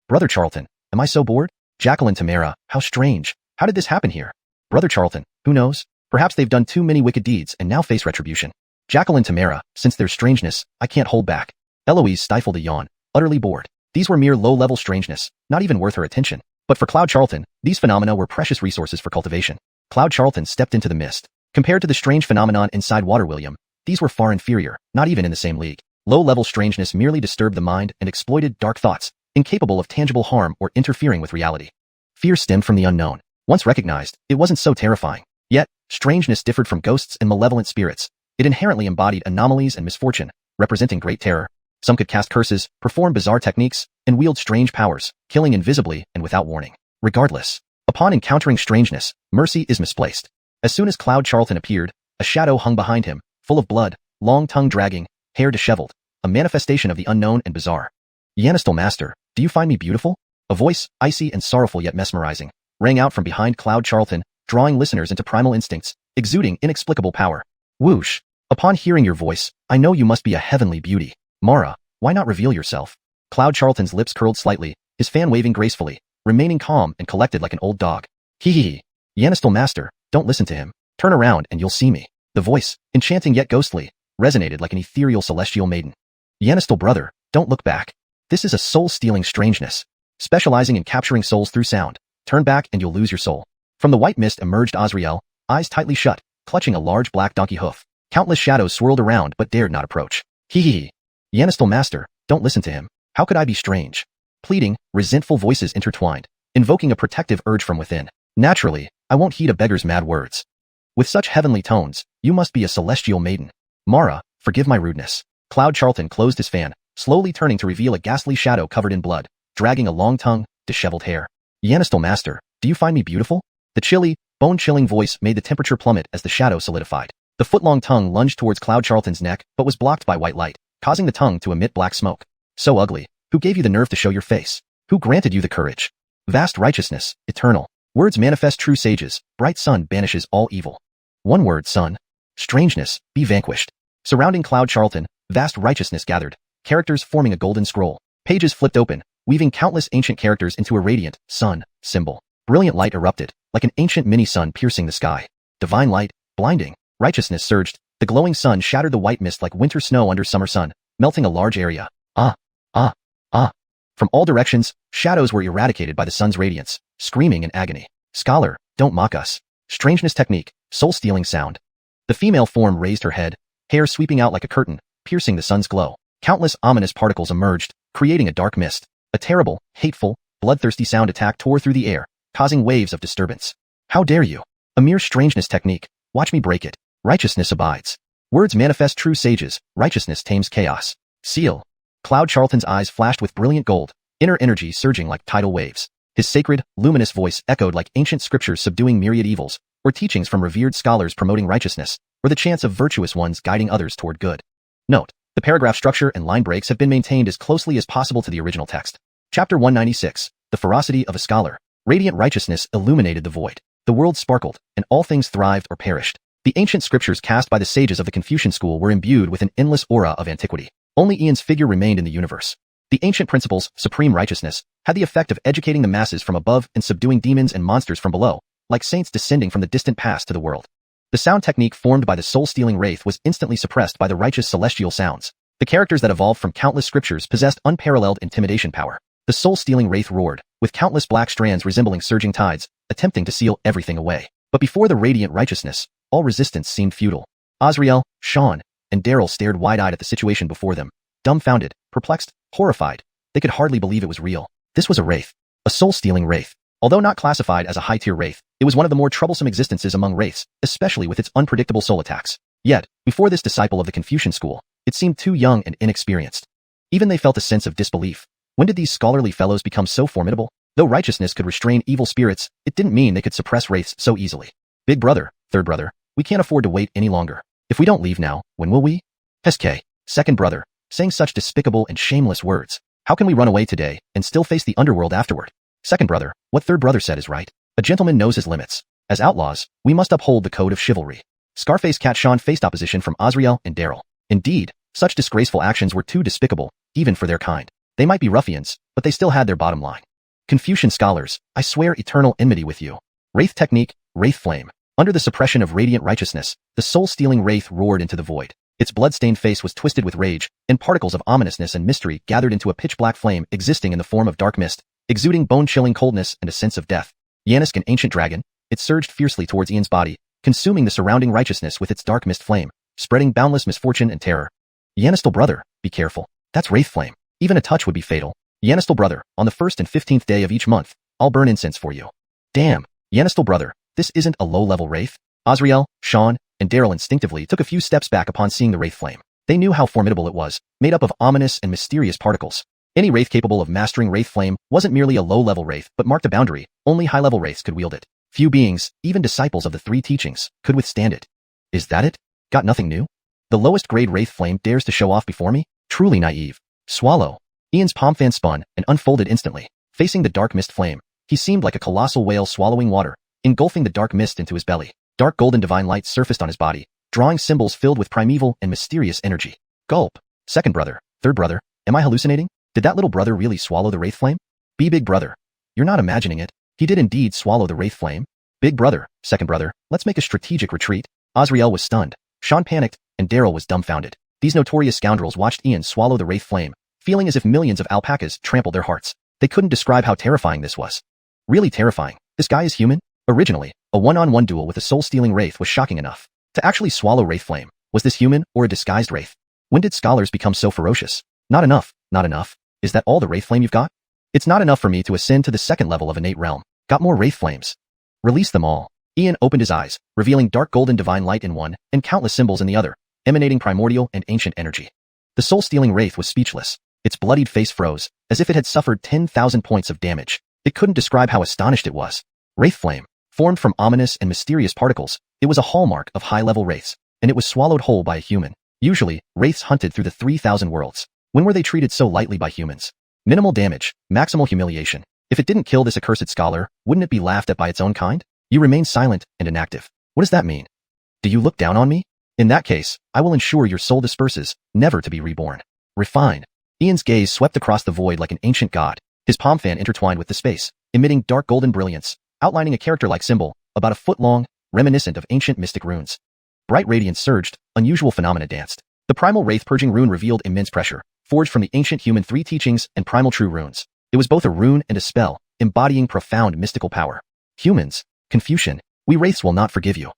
Brother Charlton, am I so bored? Jacqueline Tamara, how strange. How did this happen here? Brother Charlton, who knows? Perhaps they've done too many wicked deeds and now face retribution. Jacqueline Tamara, since there's strangeness, I can't hold back. Eloise stifled a yawn, utterly bored. These were mere low-level strangeness, not even worth her attention. But for Cloud Charlton, these phenomena were precious resources for cultivation. Cloud Charlton stepped into the mist. Compared to the strange phenomenon inside Water William, these were far inferior, not even in the same league. Low-level strangeness merely disturbed the mind and exploited dark thoughts, incapable of tangible harm or interfering with reality. Fear stemmed from the unknown. Once recognized, it wasn't so terrifying. Yet, strangeness differed from ghosts and malevolent spirits. It inherently embodied anomalies and misfortune, representing great terror. Some could cast curses, perform bizarre techniques, and wield strange powers, killing invisibly and without warning. Regardless, upon encountering strangeness, mercy is misplaced. As soon as Cloud Charlton appeared, a shadow hung behind him, full of blood, long tongue dragging, hair disheveled, a manifestation of the unknown and bizarre. Yanistal Master, do you find me beautiful? A voice, icy and sorrowful yet mesmerizing, rang out from behind Cloud Charlton, drawing listeners into primal instincts, exuding inexplicable power. Whoosh! Upon hearing your voice, I know you must be a heavenly beauty. Mara, why not reveal yourself? Cloud Charlton's lips curled slightly, his fan waving gracefully, remaining calm and collected like an old dog. Hee. Yanistal Master, don't listen to him. Turn around and you'll see me. The voice, enchanting yet ghostly, resonated like an ethereal celestial maiden. Yanistal brother, don't look back. This is a soul-stealing strangeness. Specializing in capturing souls through sound. Turn back and you'll lose your soul. From the white mist emerged Azrael, eyes tightly shut, clutching a large black donkey hoof. Countless shadows swirled around but dared not approach. Hee. Yanistal Master, don't listen to him. How could I be strange? Pleading, resentful voices intertwined, invoking a protective urge from within. Naturally, I won't heed a beggar's mad words. With such heavenly tones, you must be a celestial maiden. Mara, Forgive my rudeness. Cloud Charlton closed his fan, slowly turning to reveal a ghastly shadow covered in blood, dragging a long tongue, disheveled hair. Yanistal Master, do you find me beautiful? The chilly, bone-chilling voice made the temperature plummet as the shadow solidified. The foot-long tongue lunged towards Cloud Charlton's neck, but was blocked by white light, causing the tongue to emit black smoke. So ugly. Who gave you the nerve to show your face? Who granted you the courage? Vast righteousness, eternal. Words manifest true sages. Bright sun banishes all evil. One word, sun. Strangeness, be vanquished. Surrounding Cloud Charlton, vast righteousness gathered, characters forming a golden scroll. Pages flipped open, weaving countless ancient characters into a radiant sun symbol. Brilliant light erupted, like an ancient mini-sun piercing the sky. Divine light, blinding. Righteousness surged. The glowing sun shattered the white mist like winter snow under summer sun, melting a large area. Ah, ah, ah. From all directions, shadows were eradicated by the sun's radiance, screaming in agony. Scholar, don't mock us. Strangeness technique, soul-stealing sound. The female form raised her head, hair sweeping out like a curtain, piercing the sun's glow. Countless ominous particles emerged, creating a dark mist. A terrible, hateful, bloodthirsty sound attack tore through the air, causing waves of disturbance. How dare you? A mere strangeness technique. Watch me break it. Righteousness abides. Words manifest true sages. Righteousness tames chaos. Seal. Cloud Charlton's eyes flashed with brilliant gold, inner energy surging like tidal waves. His sacred, luminous voice echoed like ancient scriptures subduing myriad evils, or teachings from revered scholars promoting righteousness, or the chants of virtuous ones guiding others toward good. Note: the paragraph structure and line breaks have been maintained as closely as possible to the original text. Chapter 196, The Ferocity of a Scholar. Radiant righteousness illuminated the void. The world sparkled, and all things thrived or perished. The ancient scriptures cast by the sages of the Confucian school were imbued with an endless aura of antiquity. Only Ian's figure remained in the universe. The ancient principles, supreme righteousness, had the effect of educating the masses from above and subduing demons and monsters from below, like saints descending from the distant past to the world. The sound technique formed by the soul-stealing wraith was instantly suppressed by the righteous celestial sounds. The characters that evolved from countless scriptures possessed unparalleled intimidation power. The soul-stealing wraith roared, with countless black strands resembling surging tides, attempting to seal everything away. But before the radiant righteousness, all resistance seemed futile. Azrael, Sean, and Daryl stared wide-eyed at the situation before them, dumbfounded, perplexed, horrified. They could hardly believe it was real. This was a wraith. A soul-stealing wraith. Although not classified as a high-tier wraith, it was one of the more troublesome existences among wraiths, especially with its unpredictable soul attacks. Yet, before this disciple of the Confucian school, it seemed too young and inexperienced. Even they felt a sense of disbelief. When did these scholarly fellows become so formidable? Though righteousness could restrain evil spirits, it didn't mean they could suppress wraiths so easily. Big brother, third brother, we can't afford to wait any longer. If we don't leave now, when will we? Heske, second brother, saying such despicable and shameless words. How can we run away today and still face the underworld afterward? Second brother, what third brother said is right. A gentleman knows his limits. As outlaws, we must uphold the code of chivalry. Scarface Cat Sean faced opposition from Azrael and Daryl. Indeed, such disgraceful actions were too despicable, even for their kind. They might be ruffians, but they still had their bottom line. Confucian scholars, I swear eternal enmity with you. Wraith technique, wraith flame. Under the suppression of radiant righteousness, the soul-stealing wraith roared into the void. Its blood-stained face was twisted with rage, and particles of ominousness and mystery gathered into a pitch-black flame existing in the form of dark mist, exuding bone-chilling coldness and a sense of death. Yanisk, an ancient dragon, it surged fiercely towards Ian's body, consuming the surrounding righteousness with its dark mist flame, spreading boundless misfortune and terror. Yanistal brother, be careful. That's wraith flame. Even a touch would be fatal. Yanistal brother, on the 1st and 15th day of each month, I'll burn incense for you. Damn, Yanistal brother, this isn't a low-level wraith? Azrael, Sean, and Daryl instinctively took a few steps back upon seeing the wraith flame. They knew how formidable it was, made up of ominous and mysterious particles. Any wraith capable of mastering wraith flame wasn't merely a low-level wraith but marked a boundary. Only high-level wraiths could wield it. Few beings, even disciples of the three teachings, could withstand it. Is that it? Got nothing new? The lowest grade wraith flame dares to show off before me? Truly naive. Swallow. Ian's palm fan spun and unfolded instantly. Facing the dark mist flame, he seemed like a colossal whale swallowing water, engulfing the dark mist into his belly. Dark golden divine light surfaced on his body, drawing symbols filled with primeval and mysterious energy. Gulp. Second brother, third brother, am I hallucinating? Did that little brother really swallow the wraith flame? Be big brother. You're not imagining it. He did indeed swallow the wraith flame. Big brother, second brother, let's make a strategic retreat. Azrael was stunned. Sean panicked, and Daryl was dumbfounded. These notorious scoundrels watched Ian swallow the wraith flame, feeling as if millions of alpacas trampled their hearts. They couldn't describe how terrifying this was. Really terrifying. This guy is human? Originally, a one-on-one duel with a soul-stealing wraith was shocking enough. To actually swallow wraith flame, was this human or a disguised wraith? When did scholars become so ferocious? Not enough, not enough. Is that all the wraith flame you've got? It's not enough for me to ascend to the second level of innate realm. Got more wraith flames. Release them all. Ian opened his eyes, revealing dark golden divine light in one and countless symbols in the other, emanating primordial and ancient energy. The soul-stealing wraith was speechless. Its bloodied face froze, as if it had suffered 10,000 points of damage. It couldn't describe how astonished it was. Wraith flame, formed from ominous and mysterious particles, it was a hallmark of high-level wraiths, and it was swallowed whole by a human. Usually, wraiths hunted through the 3,000 worlds. When were they treated so lightly by humans? Minimal damage, maximal humiliation. If it didn't kill this accursed scholar, wouldn't it be laughed at by its own kind? You remain silent and inactive. What does that mean? Do you look down on me? In that case, I will ensure your soul disperses, never to be reborn. Refined. Ian's gaze swept across the void like an ancient god, his palm fan intertwined with the space, emitting dark golden brilliance, outlining a character-like symbol, about a foot long, reminiscent of ancient mystic runes. Bright radiance surged, unusual phenomena danced. The primal wraith purging rune revealed immense pressure, forged from the ancient human 3 teachings and primal true runes. It was both a rune and a spell, embodying profound mystical power. Humans, Confucian, we wraiths will not forgive you.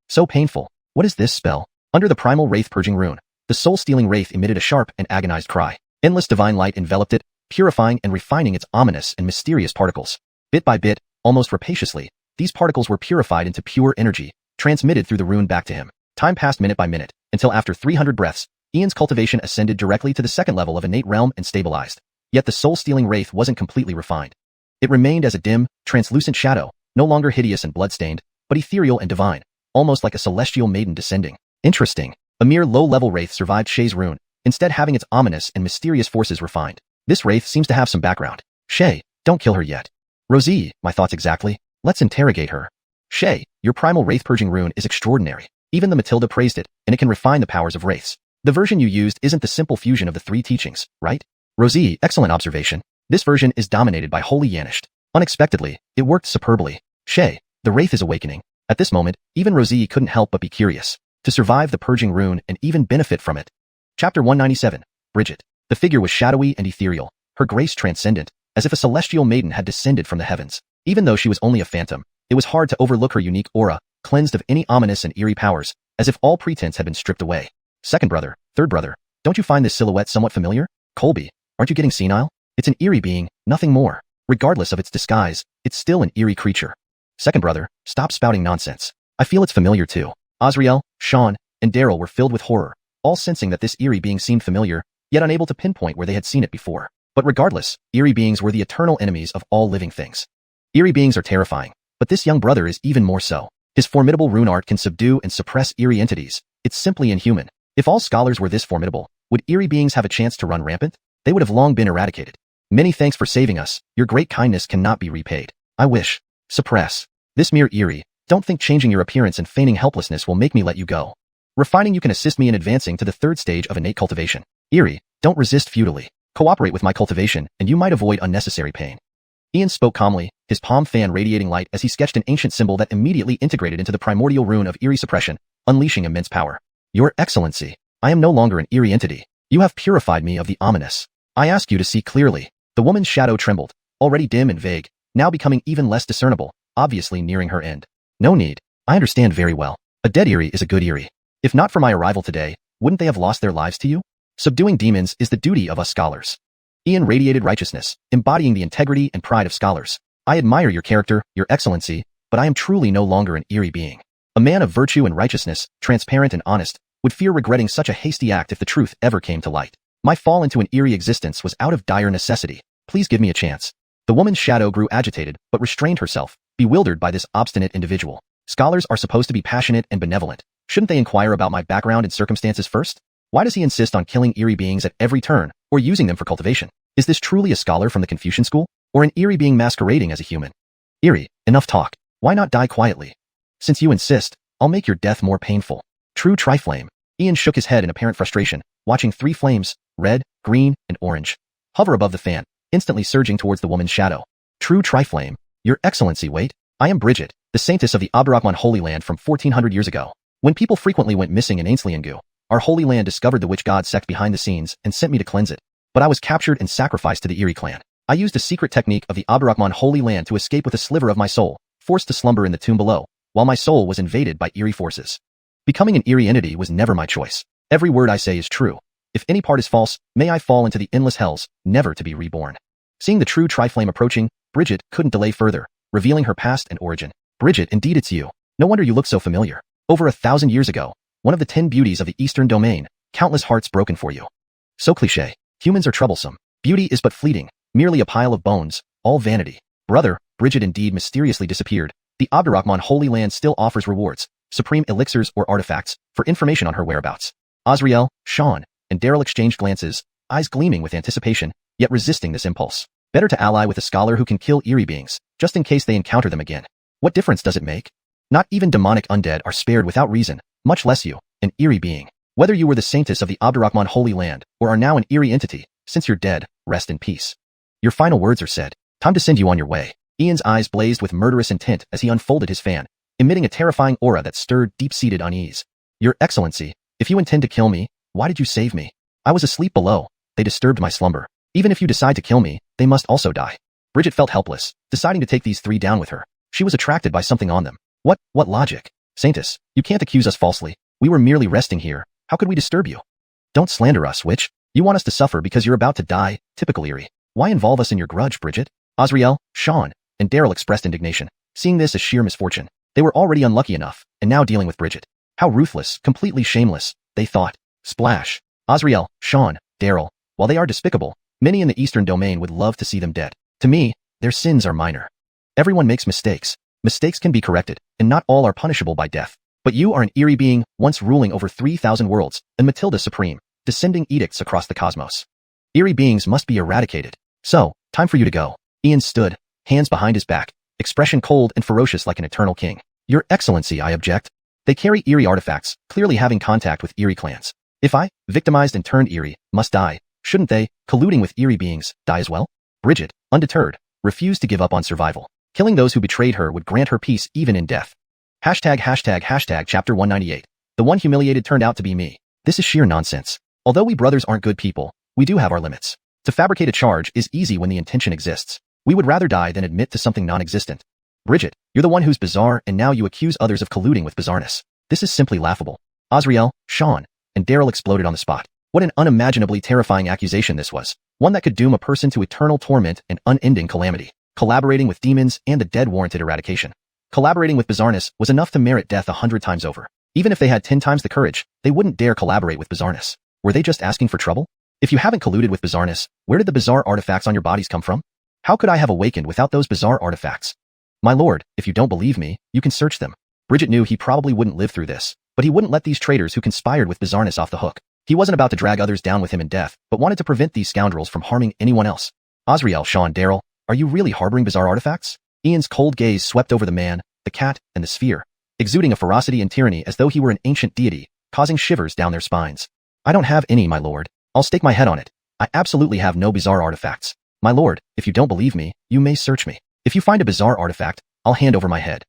So painful. What is this spell? Under the primal wraith purging rune, the soul-stealing wraith emitted a sharp and agonized cry. Endless divine light enveloped it, purifying and refining its ominous and mysterious particles. Bit by bit, almost rapaciously, these particles were purified into pure energy, transmitted through the rune back to him. Time passed minute by minute, until after 300 breaths, Ian's cultivation ascended directly to the second level of innate realm and stabilized. Yet the soul-stealing wraith wasn't completely refined. It remained as a dim, translucent shadow, no longer hideous and bloodstained, but ethereal and divine, almost like a celestial maiden descending. Interesting. A mere low-level wraith survived Shay's rune, instead having its ominous and mysterious forces refined. This wraith seems to have some background. Shay, don't kill her yet. Rosie, my thoughts exactly. Let's interrogate her. Shay, your primal wraith purging rune is extraordinary. Even the Matilda praised it, and it can refine the powers of wraiths. The version you used isn't the simple fusion of the 3 teachings, right? Rosie, excellent observation. This version is dominated by Holy Yanished. Unexpectedly, it worked superbly. Shay, the wraith is awakening. At this moment, even Rosie couldn't help but be curious. To survive the purging rune and even benefit from it. Chapter 197. Bridget. The figure was shadowy and ethereal, her grace transcendent, as if a celestial maiden had descended from the heavens. Even though she was only a phantom, it was hard to overlook her unique aura, cleansed of any ominous and eerie powers, as if all pretense had been stripped away. Second brother, third brother, don't you find this silhouette somewhat familiar? Colby, aren't you getting senile? It's an eerie being, nothing more. Regardless of its disguise, it's still an eerie creature. Second brother, stop spouting nonsense. I feel it's familiar too. Azriel, Sean, and Daryl were filled with horror, all sensing that this eerie being seemed familiar, yet unable to pinpoint where they had seen it before. But regardless, eerie beings were the eternal enemies of all living things. Eerie beings are terrifying, but this young brother is even more so. His formidable rune art can subdue and suppress eerie entities. It's simply inhuman. If all scholars were this formidable, would eerie beings have a chance to run rampant? They would have long been eradicated. Many thanks for saving us. Your great kindness cannot be repaid. I wish. Suppress. This mere eerie. Don't think changing your appearance and feigning helplessness will make me let you go. Refining you can assist me in advancing to the 3rd stage of innate cultivation. Eerie, don't resist futilely. Cooperate with my cultivation, and you might avoid unnecessary pain. Ian spoke calmly, his palm fan radiating light as he sketched an ancient symbol that immediately integrated into the primordial rune of eerie suppression, unleashing immense power. Your Excellency, I am no longer an eerie entity. You have purified me of the ominous. I ask you to see clearly. The woman's shadow trembled, already dim and vague, now becoming even less discernible, obviously nearing her end. No need. I understand very well. A dead eerie is a good eerie. If not for my arrival today, wouldn't they have lost their lives to you? Subduing demons is the duty of us scholars. Ian radiated righteousness, embodying the integrity and pride of scholars. I admire your character, your excellency, but I am truly no longer an eerie being. A man of virtue and righteousness, transparent and honest, would fear regretting such a hasty act if the truth ever came to light. My fall into an eerie existence was out of dire necessity. Please give me a chance. The woman's shadow grew agitated, but restrained herself, bewildered by this obstinate individual. Scholars are supposed to be passionate and benevolent. Shouldn't they inquire about my background and circumstances first? Why does he insist on killing eerie beings at every turn, or using them for cultivation? Is this truly a scholar from the Confucian school, or an eerie being masquerading as a human? Eerie, enough talk. Why not die quietly? Since you insist, I'll make your death more painful. True Triflame. Ian shook his head in apparent frustration, watching 3 flames, red, green, and orange, hover above the fan, instantly surging towards the woman's shadow. True Triflame. Your Excellency, wait. I am Bridget, the saintess of the Abdurrahman Holy Land from 1400 years ago. When people frequently went missing in Ainsliangu, our Holy Land discovered the witch god sect behind the scenes and sent me to cleanse it. But I was captured and sacrificed to the Eerie clan. I used a secret technique of the Abdurrahman Holy Land to escape with a sliver of my soul, forced to slumber in the tomb below, while my soul was invaded by Eerie forces. Becoming an Eerie entity was never my choice. Every word I say is true. If any part is false, may I fall into the endless hells, never to be reborn. Seeing the true Triflame approaching, Bridget couldn't delay further, revealing her past and origin. Bridget, indeed it's you. No wonder you look so familiar. Over 1,000 years ago, one of the 10 beauties of the Eastern Domain, countless hearts broken for you. So cliché. Humans are troublesome. Beauty is but fleeting, merely a pile of bones, all vanity. Brother, Bridget indeed mysteriously disappeared. The Abdurrahman Holy Land still offers rewards, supreme elixirs or artifacts, for information on her whereabouts. Azriel, Sean, and Daryl exchanged glances, eyes gleaming with anticipation, yet resisting this impulse. Better to ally with a scholar who can kill eerie beings, just in case they encounter them again. What difference does it make? Not even demonic undead are spared without reason, much less you, an eerie being. Whether you were the saintess of the Abdurrahman Holy Land, or are now an eerie entity, since you're dead, rest in peace. Your final words are said. Time to send you on your way. Ian's eyes blazed with murderous intent as he unfolded his fan, emitting a terrifying aura that stirred deep-seated unease. Your Excellency, if you intend to kill me, why did you save me? I was asleep below. They disturbed my slumber. Even if you decide to kill me, they must also die. Bridget felt helpless, deciding to take these three down with her. She was attracted by something on them. What logic? Saintess, you can't accuse us falsely. We were merely resting here. How could we disturb you? Don't slander us, witch. You want us to suffer because you're about to die, typical eerie. Why involve us in your grudge, Bridget? Azriel, Sean, and Daryl expressed indignation, seeing this as sheer misfortune. They were already unlucky enough, and now dealing with Bridget. How ruthless, completely shameless, they thought. Splash. Azriel, Sean, Daryl, while they are despicable, many in the Eastern Domain would love to see them dead. To me, their sins are minor. Everyone makes mistakes. Mistakes can be corrected, and not all are punishable by death. But you are an eerie being, once ruling over 3,000 worlds, and Matilda supreme, descending edicts across the cosmos. Eerie beings must be eradicated. So, time for you to go. Ian stood, hands behind his back, expression cold and ferocious like an eternal king. Your Excellency, I object. They carry eerie artifacts, clearly having contact with eerie clans. If I, victimized and turned eerie, must die, shouldn't they, colluding with eerie beings, die as well? Bridget, undeterred, refused to give up on survival. Killing those who betrayed her would grant her peace even in death. Hashtag chapter 198. The one humiliated turned out to be me. This is sheer nonsense. Although we brothers aren't good people, we do have our limits. To fabricate a charge is easy when the intention exists. We would rather die than admit to something non-existent. Bridget, you're the one who's bizarre and now you accuse others of colluding with bizarreness. This is simply laughable. Azriel, Sean, and Daryl exploded on the spot. What an unimaginably terrifying accusation this was. One that could doom a person to eternal torment and unending calamity. Collaborating with demons and the dead warranted eradication. Collaborating with bizarreness was enough to merit death 100 times over. Even if they had 10 times the courage, they wouldn't dare collaborate with bizarreness. Were they just asking for trouble? If you haven't colluded with bizarreness, where did the bizarre artifacts on your bodies come from? How could I have awakened without those bizarre artifacts? My lord, if you don't believe me, you can search them. Bridget knew he probably wouldn't live through this, but he wouldn't let these traitors who conspired with bizarreness off the hook. He wasn't about to drag others down with him in death, but wanted to prevent these scoundrels from harming anyone else. Azriel, Sean, Daryl, are you really harboring bizarre artifacts? Ian's cold gaze swept over the man, the cat, and the sphere, exuding a ferocity and tyranny as though he were an ancient deity, causing shivers down their spines. I don't have any, my lord. I'll stake my head on it. I absolutely have no bizarre artifacts. My lord, if you don't believe me, you may search me. If you find a bizarre artifact, I'll hand over my head.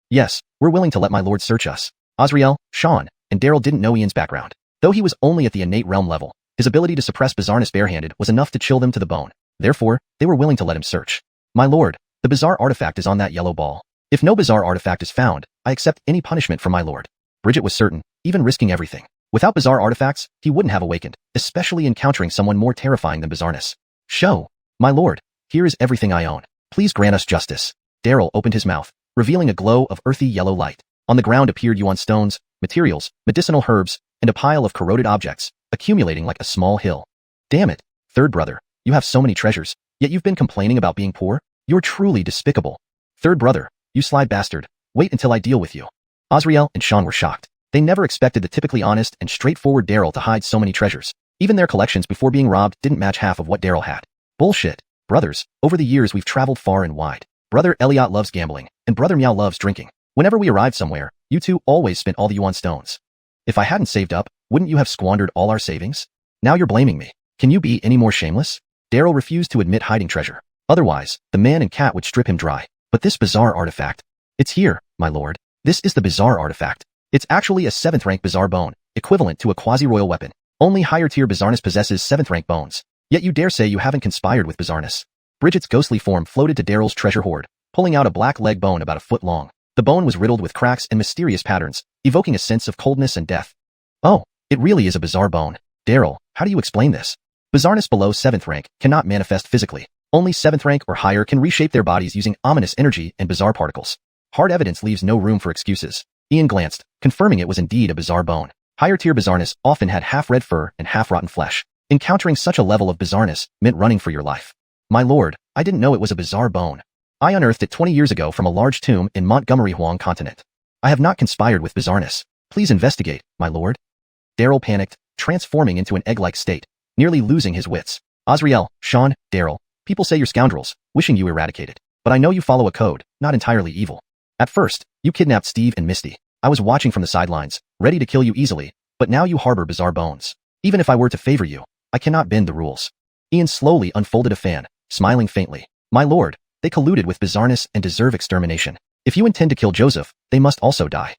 Yes, we're willing to let my lord search us. Azriel, Sean, and Daryl didn't know Ian's background. Though he was only at the innate realm level, his ability to suppress bizarreness barehanded was enough to chill them to the bone. Therefore, they were willing to let him search. My lord, the bizarre artifact is on that yellow ball. If no bizarre artifact is found, I accept any punishment from my lord. Bridget was certain, even risking everything. Without bizarre artifacts, he wouldn't have awakened, especially encountering someone more terrifying than bizarreness. Show. My lord, here is everything I own. Please grant us justice. Daryl opened his mouth, revealing a glow of earthy yellow light. On the ground appeared yuan stones, materials, medicinal herbs, and a pile of corroded objects, accumulating like a small hill. Damn it, third brother, you have so many treasures, yet you've been complaining about being poor? You're truly despicable. Third brother, you sly bastard, wait until I deal with you. Azriel and Sean were shocked. They never expected the typically honest and straightforward Daryl to hide so many treasures. Even their collections before being robbed didn't match half of what Daryl had. Bullshit. Brothers, over the years we've traveled far and wide. Brother Elliot loves gambling, and Brother Meow loves drinking. Whenever we arrived somewhere, you two always spent all the yuan stones. If I hadn't saved up, wouldn't you have squandered all our savings? Now you're blaming me. Can you be any more shameless? Daryl refused to admit hiding treasure. Otherwise, the man and cat would strip him dry. But this bizarre artifact. It's here, my lord. This is the bizarre artifact. It's actually a 7th rank bizarre bone, equivalent to a quasi-royal weapon. Only higher tier bizarreness possesses 7th rank bones. Yet you dare say you haven't conspired with bizarreness. Bridget's ghostly form floated to Daryl's treasure hoard, pulling out a black leg bone about a foot long. The bone was riddled with cracks and mysterious patterns, evoking a sense of coldness and death. Oh, it really is a bizarre bone. Daryl, how do you explain this? Bizarreness below 7th rank cannot manifest physically. Only 7th rank or higher can reshape their bodies using ominous energy and bizarre particles. Hard evidence leaves no room for excuses. Ian glanced, confirming it was indeed a bizarre bone. Higher tier bizarreness often had half red fur and half rotten flesh. Encountering such a level of bizarreness meant running for your life. My lord, I didn't know it was a bizarre bone. I unearthed it 20 years ago from a large tomb in Montgomery Huang continent. I have not conspired with bizarreness. Please investigate, my lord. Daryl panicked, transforming into an egg-like state, nearly losing his wits. Azriel, Sean, Daryl, people say you're scoundrels, wishing you eradicated. But I know you follow a code, not entirely evil. At first, you kidnapped Steve and Misty. I was watching from the sidelines, ready to kill you easily, but now you harbor bizarre bones. Even if I were to favor you, I cannot bend the rules. Ian slowly unfolded a fan, smiling faintly. My lord, they colluded with bizarreness and deserve extermination. If you intend to kill Joseph, they must also die.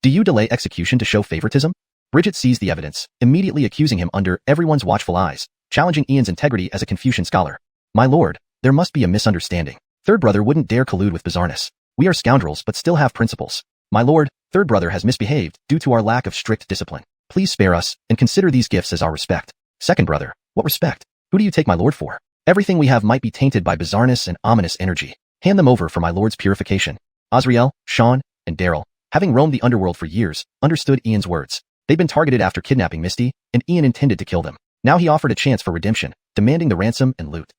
Do you delay execution to show favoritism? Bridget seized the evidence, immediately accusing him under everyone's watchful eyes, challenging Ian's integrity as a Confucian scholar. My lord, there must be a misunderstanding. Third brother wouldn't dare collude with bizarreness. We are scoundrels but still have principles. My lord, third brother has misbehaved due to our lack of strict discipline. Please spare us and consider these gifts as our respect. Second brother, what respect? Who do you take my lord for? Everything we have might be tainted by bizarreness and ominous energy. Hand them over for my lord's purification. Azriel, Sean, and Daryl, having roamed the underworld for years, understood Ian's words. They'd been targeted after kidnapping Misty, and Ian intended to kill them. Now he offered a chance for redemption, demanding the ransom and loot.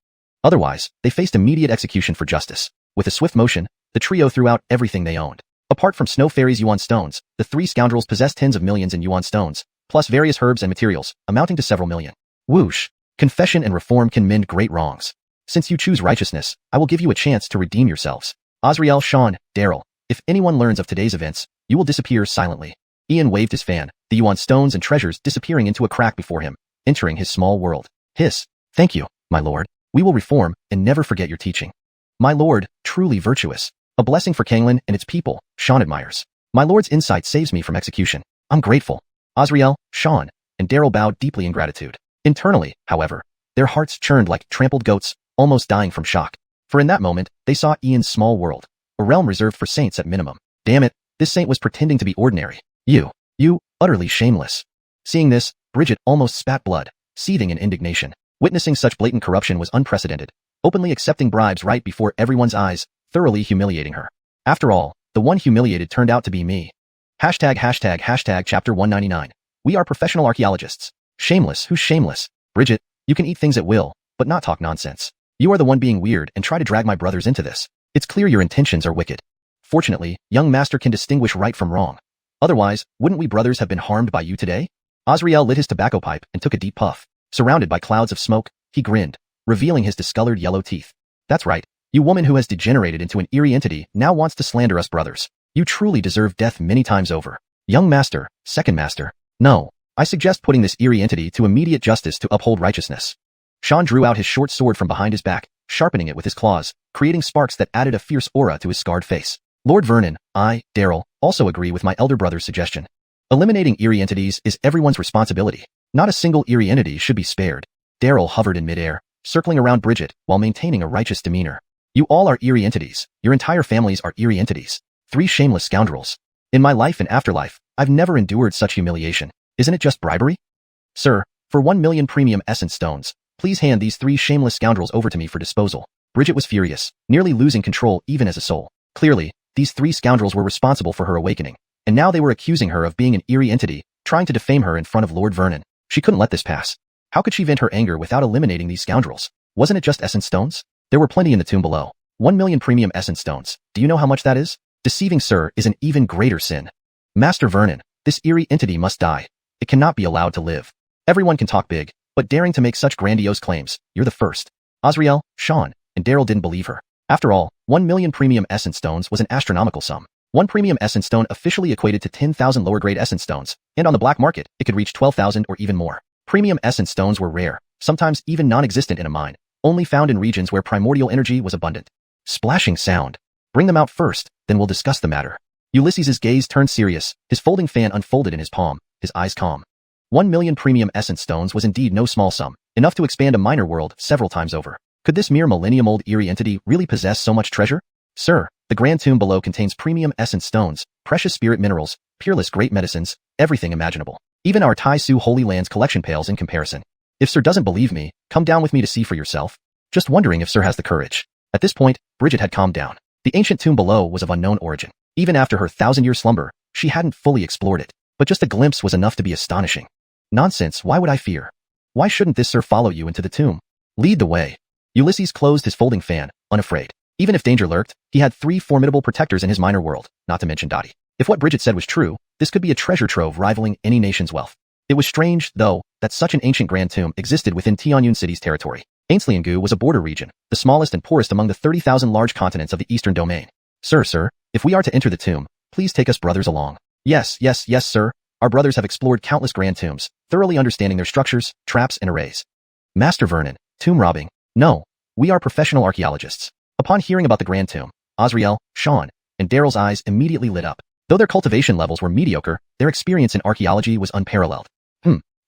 Otherwise, they faced immediate execution for justice. With a swift motion, the trio threw out everything they owned. Apart from Snow Fairy's yuan stones, the three scoundrels possessed tens of millions in yuan stones, plus various herbs and materials, amounting to several million. Whoosh! Confession and reform can mend great wrongs. Since you choose righteousness, I will give you a chance to redeem yourselves. Azriel, Sean, Daryl, if anyone learns of today's events, you will disappear silently. Ian waved his fan, the yuan stones and treasures disappearing into a crack before him, entering his small world. Hiss. Thank you, my lord. We will reform and never forget your teaching. My lord, truly virtuous. A blessing for Canglan and its people, Sean admires. My lord's insight saves me from execution. I'm grateful. Azriel, Sean, and Daryl bowed deeply in gratitude. Internally, however, their hearts churned like trampled goats, almost dying from shock. For in that moment, they saw Ian's small world, a realm reserved for saints at minimum. Damn it, this saint was pretending to be ordinary. You, utterly shameless. Seeing this, Bridget almost spat blood, seething in indignation. Witnessing such blatant corruption was unprecedented, openly accepting bribes right before everyone's eyes, thoroughly humiliating her. After all, the one humiliated turned out to be me. Hashtag chapter 199. We are professional archaeologists. Shameless, who's shameless? Bridget, you can eat things at will, but not talk nonsense. You are the one being weird and try to drag my brothers into this. It's clear your intentions are wicked. Fortunately, young master can distinguish right from wrong. Otherwise, wouldn't we brothers have been harmed by you today? Azriel lit his tobacco pipe and took a deep puff. Surrounded by clouds of smoke, he grinned, revealing his discolored yellow teeth. That's right. You woman who has degenerated into an eerie entity now wants to slander us brothers. You truly deserve death many times over. Young master, second master. No. I suggest putting this eerie entity to immediate justice to uphold righteousness. Sean drew out his short sword from behind his back, sharpening it with his claws, creating sparks that added a fierce aura to his scarred face. Lord Vernon, I, Daryl, also agree with my elder brother's suggestion. Eliminating eerie entities is everyone's responsibility. Not a single eerie entity should be spared. Daryl hovered in midair, circling around Bridget while maintaining a righteous demeanor. You all are eerie entities. Your entire families are eerie entities. Three shameless scoundrels. In my life and afterlife, I've never endured such humiliation. Isn't it just bribery? Sir, for 1 million premium essence stones, please hand these three shameless scoundrels over to me for disposal. Bridget was furious, nearly losing control even as a soul. Clearly, these three scoundrels were responsible for her awakening, and now they were accusing her of being an eerie entity, trying to defame her in front of Lord Vernon. She couldn't let this pass. How could she vent her anger without eliminating these scoundrels? Wasn't it just essence stones? There were plenty in the tomb below. 1 million premium essence stones. Do you know how much that is? Deceiving sir is an even greater sin. Master Vernon, this eerie entity must die. It cannot be allowed to live. Everyone can talk big, but daring to make such grandiose claims, you're the first. Azriel, Sean, and Daryl didn't believe her. After all, 1 million premium essence stones was an astronomical sum. One premium essence stone officially equated to 10,000 lower-grade essence stones, and on the black market, it could reach 12,000 or even more. Premium essence stones were rare, sometimes even non-existent in a mine, only found in regions where primordial energy was abundant. Splashing sound. Bring them out first, then we'll discuss the matter. Ulysses's gaze turned serious, his folding fan unfolded in his palm, his eyes calm. 1 million premium essence stones was indeed no small sum, enough to expand a minor world several times over. Could this mere millennium-old eerie entity really possess so much treasure? Sir, the grand tomb below contains premium essence stones, precious spirit minerals, peerless great medicines, everything imaginable. Even our Tai Su Holy Land's collection pales in comparison. If Sir doesn't believe me, come down with me to see for yourself. Just wondering if Sir has the courage. At this point, Bridget had calmed down. The ancient tomb below was of unknown origin. Even after her 1,000-year slumber, she hadn't fully explored it. but just a glimpse was enough to be astonishing. Nonsense, why would I fear? Why shouldn't this sir follow you into the tomb? Lead the way. Ulysses closed his folding fan, unafraid. Even if danger lurked, he had 3 formidable protectors in his minor world, not to mention Dottie. If what Bridget said was true, this could be a treasure trove rivaling any nation's wealth. It was strange, though, that such an ancient grand tomb existed within Tianyun City's territory. Ainsliangu was a border region, the smallest and poorest among the 30,000 large continents of the eastern domain. Sir, if we are to enter the tomb, please take us brothers along. Yes, sir. Our brothers have explored countless grand tombs, thoroughly understanding their structures, traps, and arrays. Master Vernon, tomb robbing? No, we are professional archaeologists. Upon hearing about the grand tomb, Azriel, Sean, and Daryl's eyes immediately lit up. Though their cultivation levels were mediocre, their experience in archaeology was unparalleled.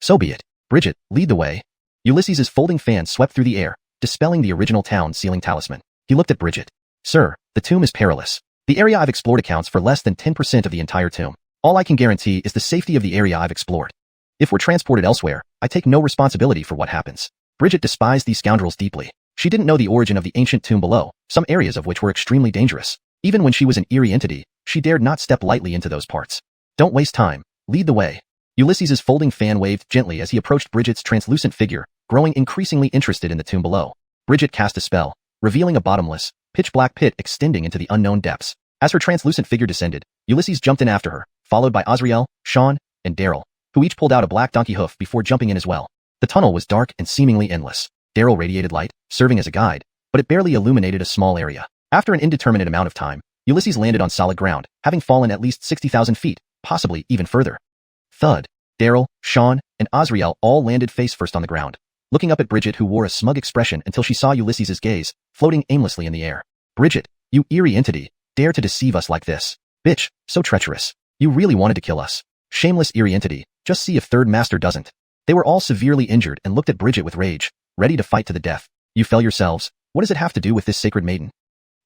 So be it. Bridget, lead the way. Ulysses's folding fan swept through the air, dispelling the original town-sealing talisman. He looked at Bridget. Sir, the tomb is perilous. The area I've explored accounts for less than 10% of the entire tomb. All I can guarantee is the safety of the area I've explored. If we're transported elsewhere, I take no responsibility for what happens. Bridget despised these scoundrels deeply. She didn't know the origin of the ancient tomb below, some areas of which were extremely dangerous. Even when she was an eerie entity, she dared not step lightly into those parts. Don't waste time. Lead the way. Ulysses's folding fan waved gently as he approached Bridget's translucent figure, growing increasingly interested in the tomb below. Bridget cast a spell, revealing a bottomless, pitch-black pit extending into the unknown depths. As her translucent figure descended, Ulysses jumped in after her, followed by Azriel, Sean, and Daryl, who each pulled out a black donkey hoof before jumping in as well. The tunnel was dark and seemingly endless. Daryl radiated light, serving as a guide, but it barely illuminated a small area. After an indeterminate amount of time, Ulysses landed on solid ground, having fallen at least 60,000 feet, possibly even further. Thud. Daryl, Sean, and Azriel all landed face-first on the ground, looking up at Bridget, who wore a smug expression until she saw Ulysses's gaze, floating aimlessly in the air. Bridget, you eerie entity, dare to deceive us like this. Bitch, so treacherous. You really wanted to kill us. Shameless eerie entity, just see if Third Master doesn't. They were all severely injured and looked at Bridget with rage, ready to fight to the death. You fell yourselves. What does it have to do with this sacred maiden?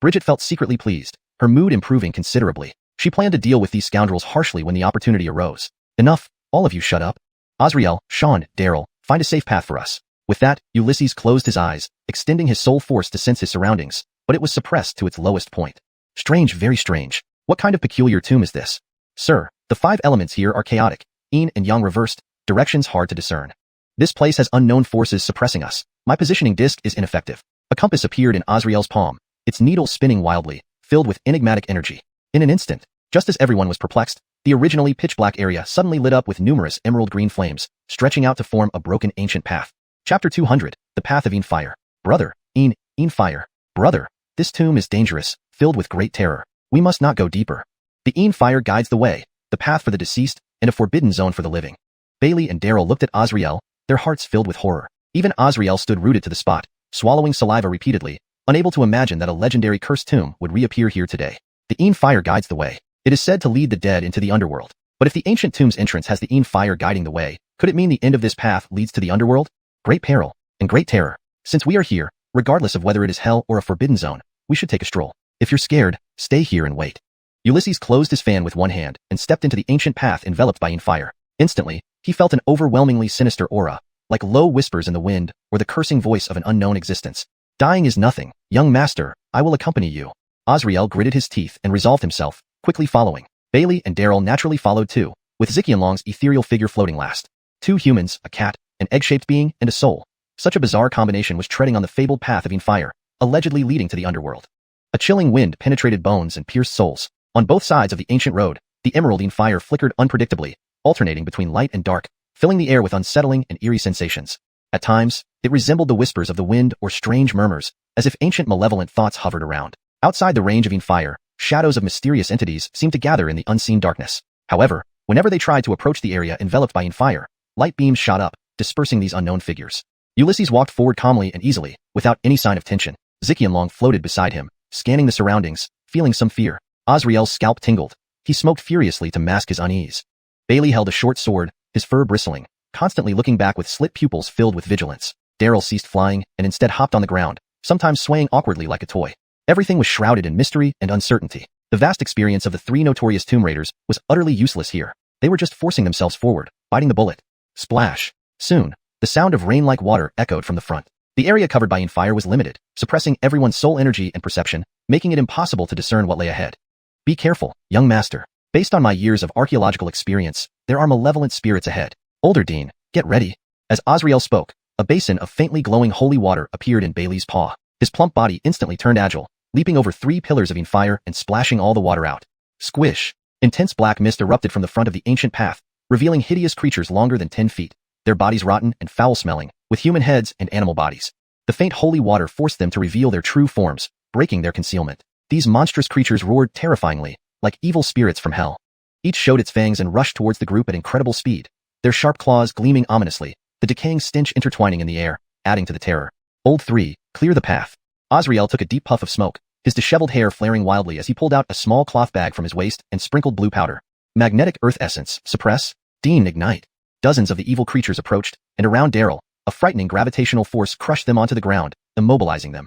Bridget felt secretly pleased, her mood improving considerably. She planned to deal with these scoundrels harshly when the opportunity arose. Enough, all of you shut up. Azriel, Sean, Daryl, find a safe path for us. With that, Ulysses closed his eyes, extending his soul force to sense his surroundings, but it was suppressed to its lowest point. Strange, very strange. What kind of peculiar tomb is this? Sir, the 5 elements here are chaotic, yin and yang reversed, directions hard to discern. This place has unknown forces suppressing us. My positioning disc is ineffective. A compass appeared in Azriel's palm, its needle spinning wildly, filled with enigmatic energy. In an instant, just as everyone was perplexed, the originally pitch-black area suddenly lit up with numerous emerald-green flames, stretching out to form a broken ancient path. Chapter 200, The Path of Yin Fire. Brother, Yin Fire. Brother, this tomb is dangerous, filled with great terror. We must not go deeper. The Yin Fire guides the way, the path for the deceased, and a forbidden zone for the living. Bailey and Daryl looked at Azriel, their hearts filled with horror. Even Azriel stood rooted to the spot, swallowing saliva repeatedly, unable to imagine that a legendary cursed tomb would reappear here today. The Yin Fire guides the way. It is said to lead the dead into the underworld. But if the ancient tomb's entrance has the Yin Fire guiding the way, could it mean the end of this path leads to the underworld? Great peril and great terror. Since we are here, regardless of whether it is hell or a forbidden zone, we should take a stroll. If you're scared, stay here and wait. Ulysses closed his fan with one hand and stepped into the ancient path enveloped by Yin Fire. Instantly, he felt an overwhelmingly sinister aura, like low whispers in the wind or the cursing voice of an unknown existence. Dying is nothing, young master, I will accompany you. Azriel gritted his teeth and resolved himself, quickly following. Bailey and Daryl naturally followed too, with Xianxia's ethereal figure floating last. 2 humans, a cat, an egg-shaped being, and a soul. Such a bizarre combination was treading on the fabled path of Yin Fire, allegedly leading to the underworld. A chilling wind penetrated bones and pierced souls. On both sides of the ancient road, the emerald Yin Fire flickered unpredictably, alternating between light and dark, filling the air with unsettling and eerie sensations. At times, it resembled the whispers of the wind or strange murmurs, as if ancient malevolent thoughts hovered around. Outside the range of Yin Fire, shadows of mysterious entities seemed to gather in the unseen darkness. However, whenever they tried to approach the area enveloped by Yin Fire, light beams shot up, dispersing these unknown figures. Ulysses walked forward calmly and easily, without any sign of tension. Xianxia floated beside him, scanning the surroundings, feeling some fear. Azriel's scalp tingled. He smoked furiously to mask his unease. Bailey held a short sword, his fur bristling, constantly looking back with slit pupils filled with vigilance. Daryl ceased flying and instead hopped on the ground, sometimes swaying awkwardly like a toy. Everything was shrouded in mystery and uncertainty. The vast experience of the 3 notorious tomb raiders was utterly useless here. They were just forcing themselves forward, biting the bullet. Splash. Soon, the sound of rain-like water echoed from the front. The area covered by Yin Fire was limited, suppressing everyone's soul energy and perception, making it impossible to discern what lay ahead. Be careful, young master. Based on my years of archaeological experience, there are malevolent spirits ahead. Older Dean, get ready. As Azrael spoke, a basin of faintly glowing holy water appeared in Bailey's paw. His plump body instantly turned agile, leaping over 3 pillars of fire and splashing all the water out. Squish! Intense black mist erupted from the front of the ancient path, revealing hideous creatures longer than 10 feet, their bodies rotten and foul-smelling, with human heads and animal bodies. The faint holy water forced them to reveal their true forms, breaking their concealment. These monstrous creatures roared terrifyingly, like evil spirits from hell. Each showed its fangs and rushed towards the group at incredible speed, their sharp claws gleaming ominously, the decaying stench intertwining in the air, adding to the terror. Old 3, clear the path. Azrael took a deep puff of smoke, his disheveled hair flaring wildly as he pulled out a small cloth bag from his waist and sprinkled blue powder. Magnetic earth essence, suppress. Dean, ignite. Dozens of the evil creatures approached, and around Daryl, a frightening gravitational force crushed them onto the ground, immobilizing them.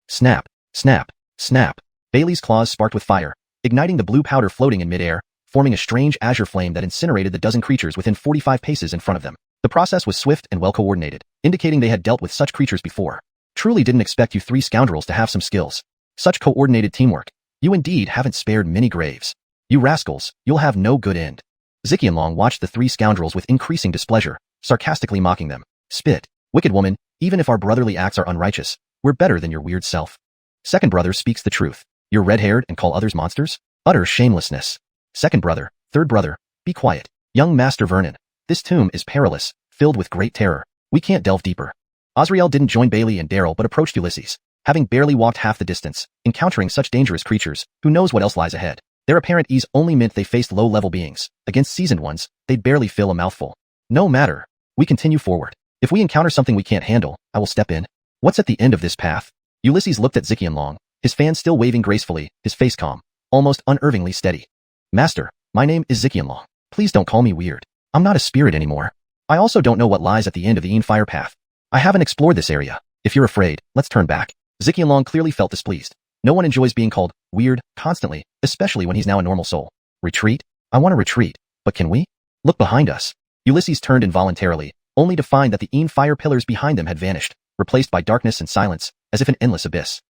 Snap, snap, snap. Bailey's claws sparked with fire, igniting the blue powder floating in midair, forming a strange azure flame that incinerated the dozen creatures within 45 paces in front of them. The process was swift and well coordinated, indicating they had dealt with such creatures before. Truly didn't expect you 3 scoundrels to have some skills. Such coordinated teamwork. You indeed haven't spared many graves. You rascals, you'll have no good end. Xianxia watched the 3 scoundrels with increasing displeasure, sarcastically mocking them. Spit. Wicked woman, even if our brotherly acts are unrighteous, we're better than your weird self. Second brother speaks the truth. You're red-haired and call others monsters? Utter shamelessness. Second brother, third brother, be quiet. Young Master Vernon, this tomb is perilous, filled with great terror. We can't delve deeper. Azrael didn't join Bailey and Daryl but approached Ulysses, having barely walked half the distance, encountering such dangerous creatures, who knows what else lies ahead. Their apparent ease only meant they faced low-level beings. Against seasoned ones, they'd barely fill a mouthful. No matter. We continue forward. If we encounter something we can't handle, I will step in. What's at the end of this path? Ulysses looked at Xianxia, his fan still waving gracefully, his face calm, almost unnervingly steady. Master, my name is Xianxia. Please don't call me weird. I'm not a spirit anymore. I also don't know what lies at the end of the fire path. I haven't explored this area. If you're afraid, let's turn back. Xianxia clearly felt displeased. No one enjoys being called weird constantly, especially when he's now a normal soul. Retreat? I want to retreat, but can we? Look behind us. Ulysses turned involuntarily, only to find that the fire pillars behind them had vanished, replaced by darkness and silence, as if an endless abyss.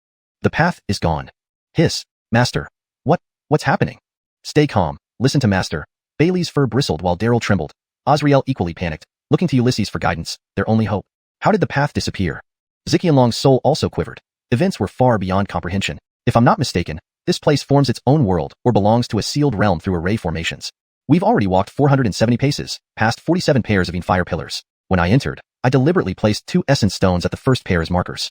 The path is gone. Hiss. Master. What's happening? Stay calm. Listen to Master. Bailey's fur bristled while Daryl trembled. Azrael equally panicked, looking to Ulysses for guidance, their only hope. How did the path disappear? Xianxia's soul also quivered. Events were far beyond comprehension. If I'm not mistaken, this place forms its own world or belongs to a sealed realm through array formations. We've already walked 470 paces, past 47 pairs of fire pillars. When I entered, I deliberately placed 2 essence stones at the first pair as markers.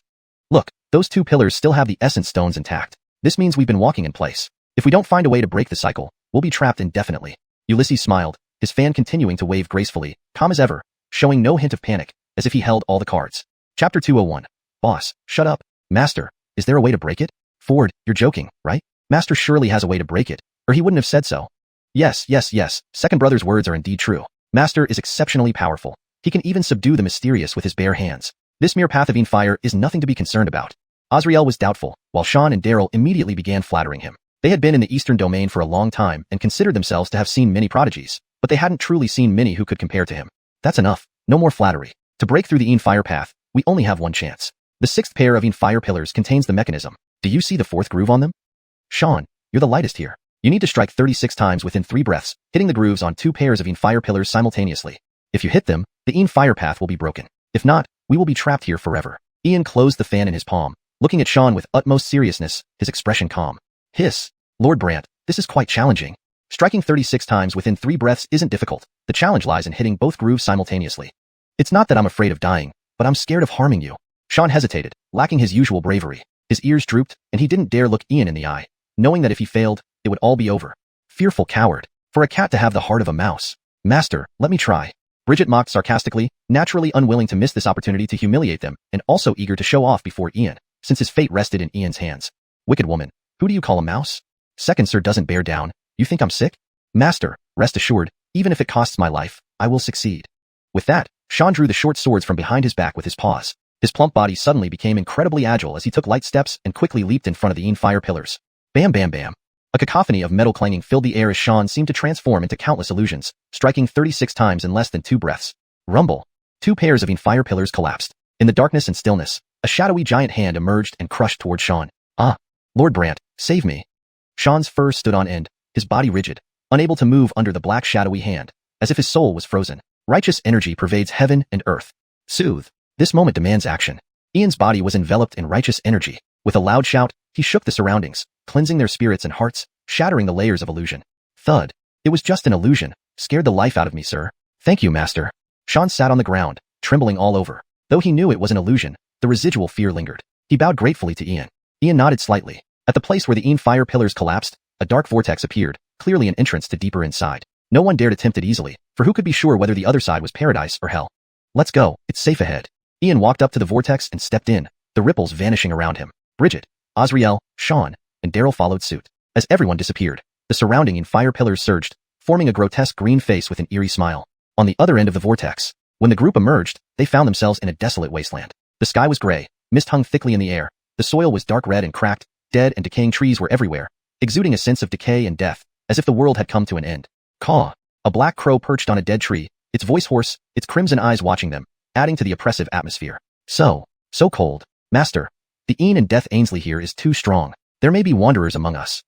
Look, those 2 pillars still have the essence stones intact. This means we've been walking in place. If we don't find a way to break the cycle, we'll be trapped indefinitely. Ulysses smiled, his fan continuing to wave gracefully, calm as ever, showing no hint of panic, as if he held all the cards. Chapter 201. Boss, shut up. Master, is there a way to break it? Ford, you're joking, right? Master surely has a way to break it, or he wouldn't have said so. Yes. Second brother's words are indeed true. Master is exceptionally powerful. He can even subdue the mysterious with his bare hands. This mere path of fire is nothing to be concerned about. Azrael was doubtful, while Sean and Daryl immediately began flattering him. They had been in the Eastern Domain for a long time and considered themselves to have seen many prodigies, but they hadn't truly seen many who could compare to him. That's enough. No more flattery. To break through the fire path, we only have one chance. The 6th pair of fire pillars contains the mechanism. Do you see the 4th groove on them? Sean, you're the lightest here. You need to strike 36 times within 3 breaths, hitting the grooves on 2 pairs of fire pillars simultaneously. If you hit them, the fire path will be broken. If not, we will be trapped here forever. Ian closed the fan in his palm, looking at Sean with utmost seriousness, his expression calm. Hiss. Lord Brant, this is quite challenging. Striking 36 times within 3 breaths isn't difficult. The challenge lies in hitting both grooves simultaneously. It's not that I'm afraid of dying, but I'm scared of harming you. Sean hesitated, lacking his usual bravery. His ears drooped, and he didn't dare look Ian in the eye, knowing that if he failed, it would all be over. Fearful coward. For a cat to have the heart of a mouse. Master, let me try. Bridget mocked sarcastically, naturally unwilling to miss this opportunity to humiliate them, and also eager to show off before Ian, since his fate rested in Ian's hands. Wicked woman, who do you call a mouse? Second sir doesn't bear down. You think I'm sick? Master, rest assured, even if it costs my life, I will succeed. With that, Sean drew the short swords from behind his back with his paws. His plump body suddenly became incredibly agile as he took light steps and quickly leaped in front of the fire pillars. Bam bam bam. A cacophony of metal clanging filled the air as Sean seemed to transform into countless illusions, striking 36 times in less than 2 breaths. Rumble. 2 pairs of fire pillars collapsed. In the darkness and stillness, a shadowy giant hand emerged and crushed toward Sean. Ah! Lord Brant, save me. Sean's fur stood on end, his body rigid, unable to move under the black shadowy hand, as if his soul was frozen. Righteous energy pervades heaven and earth. Soothe. This moment demands action. Ian's body was enveloped in righteous energy. With a loud shout, he shook the surroundings, cleansing their spirits and hearts, shattering the layers of illusion. Thud. It was just an illusion. Scared the life out of me, sir. Thank you, master. Sean sat on the ground, trembling all over. Though he knew it was an illusion, the residual fear lingered. He bowed gratefully to Ian. Ian nodded slightly. At the place where the Ian fire pillars collapsed, a dark vortex appeared, clearly an entrance to deeper inside. No one dared attempt it easily, for who could be sure whether the other side was paradise or hell? Let's go, it's safe ahead. Ian walked up to the vortex and stepped in, the ripples vanishing around him. Bridget, Azriel, Sean, and Daryl followed suit. As everyone disappeared, the surrounding Ian fire pillars surged, forming a grotesque green face with an eerie smile. On the other end of the vortex, when the group emerged, they found themselves in a desolate wasteland. The sky was gray, mist hung thickly in the air, the soil was dark red and cracked, dead and decaying trees were everywhere, exuding a sense of decay and death, as if the world had come to an end. Caw! A black crow perched on a dead tree, its voice hoarse, its crimson eyes watching them, adding to the oppressive atmosphere. So cold. Master, the Ian and Death Ainsley here is too strong. There may be wanderers among us.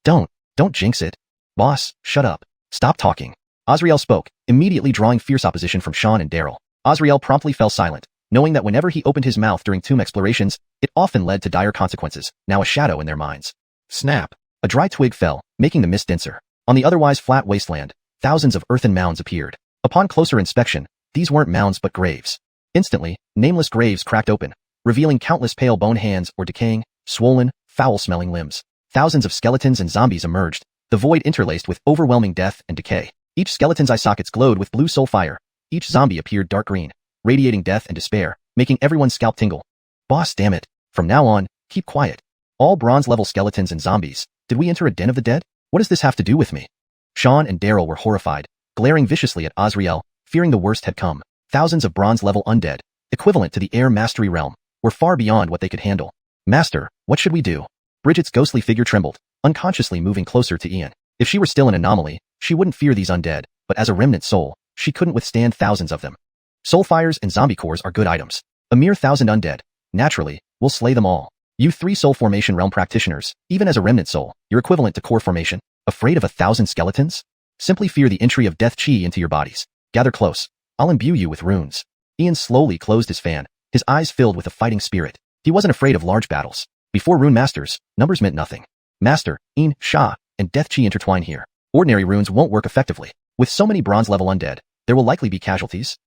Don't jinx it. Boss, shut up. Stop talking. Azriel spoke, immediately drawing fierce opposition from Sean and Daryl. Azriel promptly fell silent, knowing that whenever he opened his mouth during tomb explorations, it often led to dire consequences, now a shadow in their minds. Snap! A dry twig fell, making the mist denser. On the otherwise flat wasteland, thousands of earthen mounds appeared. Upon closer inspection, these weren't mounds but graves. Instantly, nameless graves cracked open, revealing countless pale bone hands or decaying, swollen, foul-smelling limbs. Thousands of skeletons and zombies emerged, the void interlaced with overwhelming death and decay. Each skeleton's eye sockets glowed with blue soul fire. Each zombie appeared dark green, radiating death and despair, making everyone's scalp tingle. Boss, damn it. From now on, keep quiet. All bronze-level skeletons and zombies. Did we enter a den of the dead? What does this have to do with me? Sean and Daryl were horrified, glaring viciously at Azriel, fearing the worst had come. Thousands of bronze-level undead, equivalent to the air mastery realm, were far beyond what they could handle. Master, what should we do? Bridget's ghostly figure trembled, unconsciously moving closer to Ian. If she were still an anomaly, she wouldn't fear these undead, but as a remnant soul, she couldn't withstand thousands of them. Soul fires and zombie cores are good items. A mere 1,000 undead. Naturally, we'll slay them all. You 3 soul formation realm practitioners, even as a remnant soul, you're equivalent to core formation. Afraid of 1,000 skeletons? Simply fear the entry of death chi into your bodies. Gather close. I'll imbue you with runes. Ian slowly closed his fan, his eyes filled with a fighting spirit. He wasn't afraid of large battles. Before rune masters, numbers meant nothing. Master, Ian, Sha, and death chi intertwine here. Ordinary runes won't work effectively. With so many bronze-level undead, there will likely be casualties.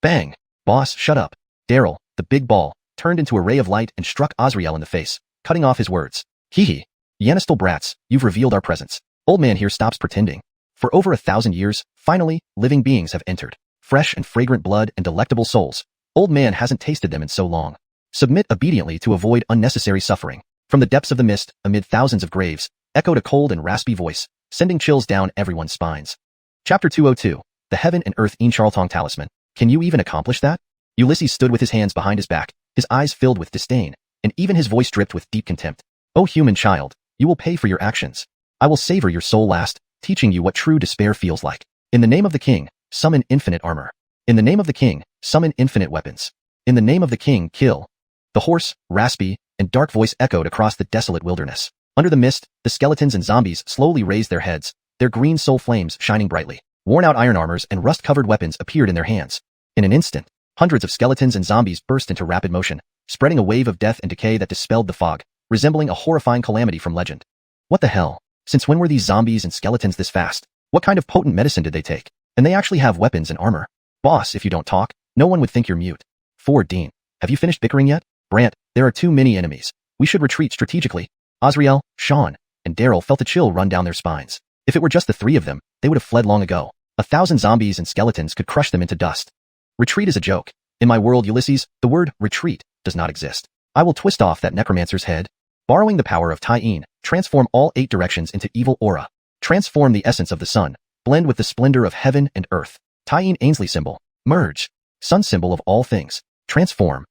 Bang! Boss, shut up. Daryl, the big ball, turned into a ray of light and struck Azriel in the face, cutting off his words. Hee. Yanistal brats, you've revealed our presence. Old man here stops pretending. For over 1,000 years, finally, living beings have entered. Fresh and fragrant blood and delectable souls. Old man hasn't tasted them in so long. Submit obediently to avoid unnecessary suffering. From the depths of the mist, amid thousands of graves, echoed a cold and raspy voice, sending chills down everyone's spines. Chapter 202. The Heaven and Earth Incharltong Talisman. Can you even accomplish that? Ulysses stood with his hands behind his back, his eyes filled with disdain, and even his voice dripped with deep contempt. O human child, you will pay for your actions. I will savor your soul last, teaching you what true despair feels like. In the name of the king, summon infinite armor. In the name of the king, summon infinite weapons. In the name of the king, kill. The hoarse, raspy, and dark voice echoed across the desolate wilderness. Under the mist, the skeletons and zombies slowly raised their heads, their green soul flames shining brightly. Worn-out iron armors and rust-covered weapons appeared in their hands. In an instant, hundreds of skeletons and zombies burst into rapid motion, spreading a wave of death and decay that dispelled the fog, resembling a horrifying calamity from legend. What the hell? Since when were these zombies and skeletons this fast? What kind of potent medicine did they take? And they actually have weapons and armor. Boss, if you don't talk, no one would think you're mute. Dean, have you finished bickering yet? Brant, there are too many enemies. We should retreat strategically. Azriel, Sean, and Daryl felt a chill run down their spines. If it were just the 3 of them, they would have fled long ago. 1,000 zombies and skeletons could crush them into dust. Retreat is a joke. In my world, Ulysses, the word retreat does not exist. I will twist off that necromancer's head. Borrowing the power of Tai-In, transform all 8 directions into evil aura. Transform the essence of the sun. Blend with the splendor of heaven and earth. Tai-In Ainsley symbol. Merge. Sun symbol of all things. Transform.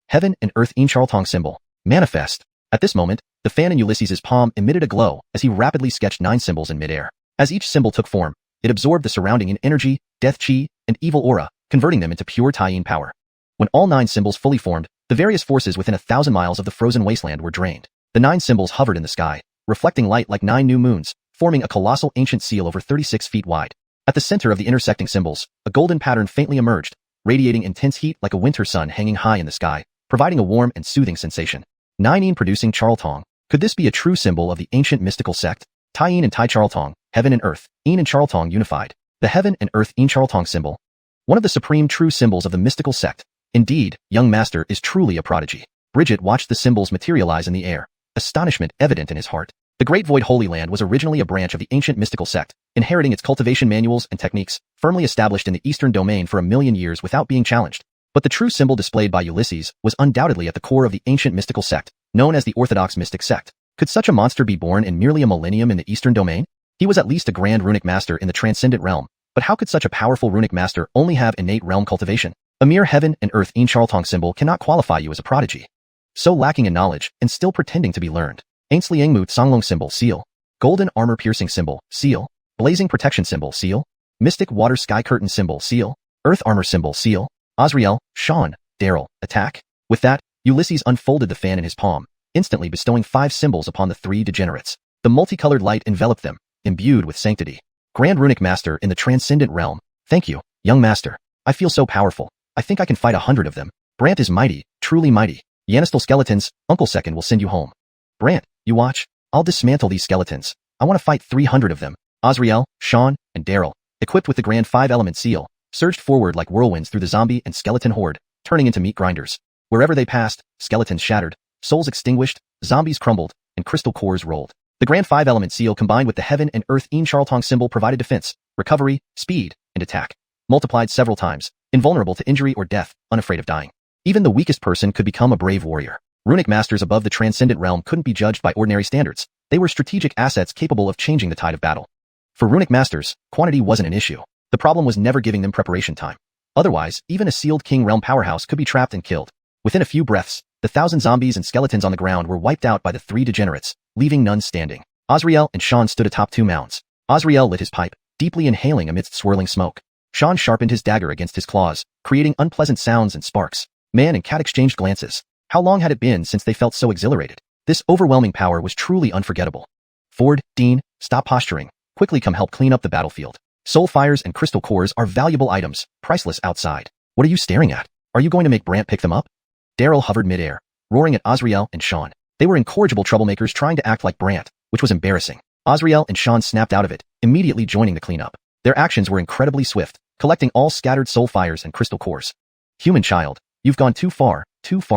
Heaven and earth Incharltong symbol. Manifest. At this moment, the fan in Ulysses's palm emitted a glow as he rapidly sketched 9 symbols in midair. As each symbol took form, it absorbed the surrounding in energy, death chi, and evil aura, converting them into pure Tai-In power. When all 9 symbols fully formed, the various forces within 1,000 miles of the frozen wasteland were drained. The 9 symbols hovered in the sky, reflecting light like 9 new moons, forming a colossal ancient seal over 36 feet wide. At the center of the intersecting symbols, a golden pattern faintly emerged, radiating intense heat like a winter sun hanging high in the sky, providing a warm and soothing sensation. 9 producing Charltong. Could this be a true symbol of the ancient mystical sect? Tai-yin and Tai Charltong, heaven and earth, Yin and Charltong unified. The heaven and earth Yin Charltong symbol. One of the supreme true symbols of the mystical sect. Indeed, young master is truly a prodigy. Bridget watched the symbols materialize in the air, astonishment evident in his heart. The Great Void Holy Land was originally a branch of the ancient mystical sect, inheriting its cultivation manuals and techniques, firmly established in the eastern domain for 1,000,000 years without being challenged. But the true symbol displayed by Ulysses was undoubtedly at the core of the ancient mystical sect, known as the Orthodox Mystic Sect. Could such a monster be born in merely a millennium in the eastern domain? He was at least a grand runic master in the transcendent realm, but how could such a powerful runic master only have innate realm cultivation? A mere heaven and earth Yin Charltong symbol cannot qualify you as a prodigy. So lacking in knowledge and still pretending to be learned. Ainsliangmu Songlong symbol, seal. Golden armor piercing symbol, seal. Blazing protection symbol, seal. Mystic water sky curtain symbol, seal. Earth armor symbol, seal. Azrael, Sean, Daryl, attack. With that, Ulysses unfolded the fan in his palm, instantly bestowing 5 symbols upon the 3 degenerates. The multicolored light enveloped them, imbued with sanctity. Grand Runic Master in the transcendent realm. Thank you, young master. I feel so powerful. I think I can fight 100 of them. Brant is mighty, truly mighty. Yanistal skeletons, Uncle Second will send you home. Brant, you watch. I'll dismantle these skeletons. I want to fight 300 of them. Azrael, Sean, and Daryl, equipped with the Grand 5-element seal, surged forward like whirlwinds through the zombie and skeleton horde, turning into meat grinders. Wherever they passed, skeletons shattered, souls extinguished, zombies crumbled, and crystal cores rolled. The Grand 5-element seal combined with the heaven and earth Yin Charltong symbol provided defense, recovery, speed, and attack. Multiplied several times, invulnerable to injury or death, unafraid of dying. Even the weakest person could become a brave warrior. Runic masters above the transcendent realm couldn't be judged by ordinary standards. They were strategic assets capable of changing the tide of battle. For runic masters, quantity wasn't an issue. The problem was never giving them preparation time. Otherwise, even a sealed king realm powerhouse could be trapped and killed. Within a few breaths, the 1,000 zombies and skeletons on the ground were wiped out by the 3 degenerates, leaving none standing. Azrael and Sean stood atop 2 mounds. Azrael lit his pipe, deeply inhaling amidst swirling smoke. Sean sharpened his dagger against his claws, creating unpleasant sounds and sparks. Man and cat exchanged glances. How long had it been since they felt so exhilarated? This overwhelming power was truly unforgettable. Ford, Dean, stop posturing. Quickly come help clean up the battlefield. Soul fires and crystal cores are valuable items, priceless outside. What are you staring at? Are you going to make Brant pick them up? Daryl hovered midair, roaring at Azrael and Sean. They were incorrigible troublemakers trying to act like Brant, which was embarrassing. Azrael and Sean snapped out of it, immediately joining the cleanup. Their actions were incredibly swift, collecting all scattered soul fires and crystal cores. Human child, you've gone too far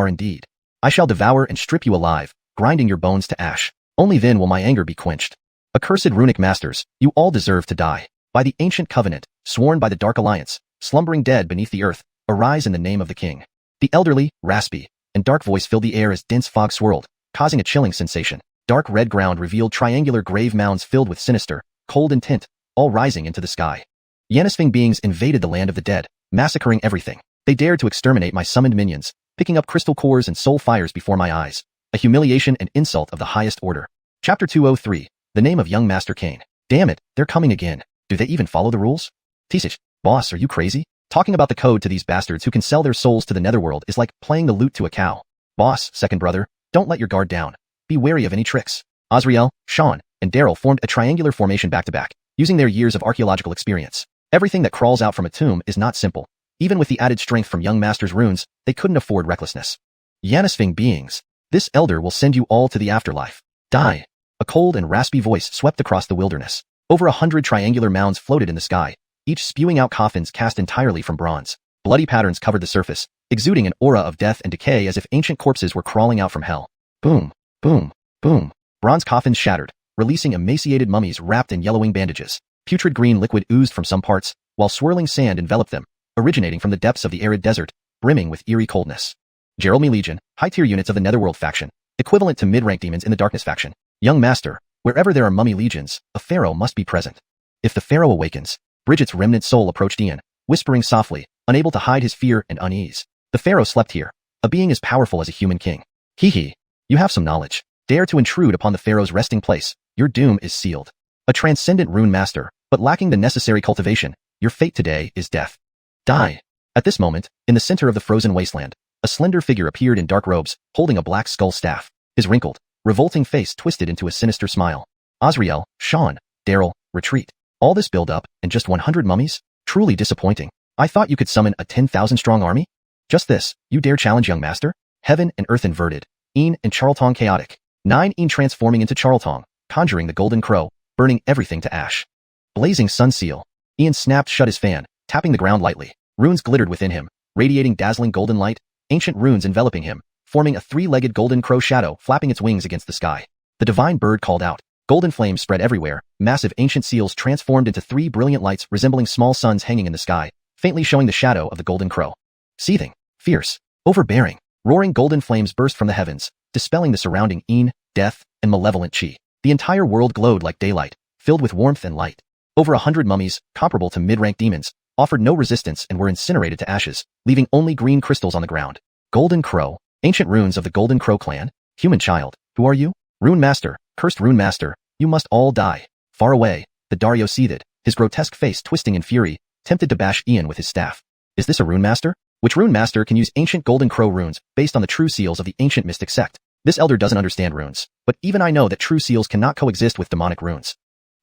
indeed. I shall devour and strip you alive, grinding your bones to ash. Only then will my anger be quenched. Accursed runic masters, you all deserve to die. By the ancient covenant, sworn by the Dark Alliance, slumbering dead beneath the earth, arise in the name of the king. The elderly, raspy, and dark voice filled the air as dense fog swirled, causing a chilling sensation. Dark red ground revealed triangular grave mounds filled with sinister, cold intent, all rising into the sky. Yanisfing beings invaded the land of the dead, massacring everything. They dared to exterminate my summoned minions, picking up crystal cores and soul fires before my eyes. A humiliation and insult of the highest order. Chapter 203, The Name of Young Master Kane. Damn it, they're coming again. Do they even follow the rules? Tisich, boss, are you crazy? Talking about the code to these bastards who can sell their souls to the netherworld is like playing the lute to a cow. Boss, second brother, don't let your guard down. Be wary of any tricks. Azrael, Sean, and Daryl formed a triangular formation back-to-back, using their years of archaeological experience. Everything that crawls out from a tomb is not simple. Even with the added strength from young master's runes, they couldn't afford recklessness. Yanisfing beings. This elder will send you all to the afterlife. Die. A cold and raspy voice swept across the wilderness. Over 100 triangular mounds floated in the sky, each spewing out coffins cast entirely from bronze. Bloody patterns covered the surface, exuding an aura of death and decay as if ancient corpses were crawling out from hell. Boom, boom, boom. Bronze coffins shattered, releasing emaciated mummies wrapped in yellowing bandages. Putrid green liquid oozed from some parts, while swirling sand enveloped them, originating from the depths of the arid desert, brimming with eerie coldness. Jeremy Legion, high-tier units of the Netherworld faction, equivalent to mid-rank demons in the Darkness faction. Young Master, wherever there are mummy legions, a pharaoh must be present. If the pharaoh awakens, Bridget's remnant soul approached Ian, whispering softly, unable to hide his fear and unease. The pharaoh slept here, a being as powerful as a human king. Hee, you have some knowledge. Dare to intrude upon the pharaoh's resting place, your doom is sealed. A transcendent rune master, but lacking the necessary cultivation, your fate today is death. Die. At this moment, in the center of the frozen wasteland, a slender figure appeared in dark robes, holding a black skull staff. His wrinkled, revolting face twisted into a sinister smile. Azrael, Sean, Daryl, retreat. All this build-up, and just 100 mummies? Truly disappointing. I thought you could summon a 10,000-strong army? Just this, you dare challenge young master? Heaven and earth inverted. Een and Charltong chaotic. 9 Een transforming into Charltong, conjuring the golden crow, burning everything to ash. Blazing sun seal. Ian snapped shut his fan, tapping the ground lightly. Runes glittered within him, radiating dazzling golden light, ancient runes enveloping him, forming a 3-legged golden crow shadow flapping its wings against the sky. The divine bird called out. Golden flames spread everywhere, massive ancient seals transformed into 3 brilliant lights resembling small suns hanging in the sky, faintly showing the shadow of the golden crow. Seething, fierce, overbearing, roaring golden flames burst from the heavens, dispelling the surrounding Een, death, and malevolent chi. The entire world glowed like daylight, filled with warmth and light. Over 100 mummies, comparable to mid-rank demons, offered no resistance and were incinerated to ashes, leaving only green crystals on the ground. Golden Crow, ancient runes of the Golden Crow clan? Human child, who are you? Rune Master, cursed Rune Master, you must all die. Far away, the Dario seethed, his grotesque face twisting in fury, tempted to bash Ian with his staff. Is this a Rune Master? Which Rune Master can use ancient Golden Crow runes based on the true seals of the ancient mystic sect? This elder doesn't understand runes, but even I know that true seals cannot coexist with demonic runes.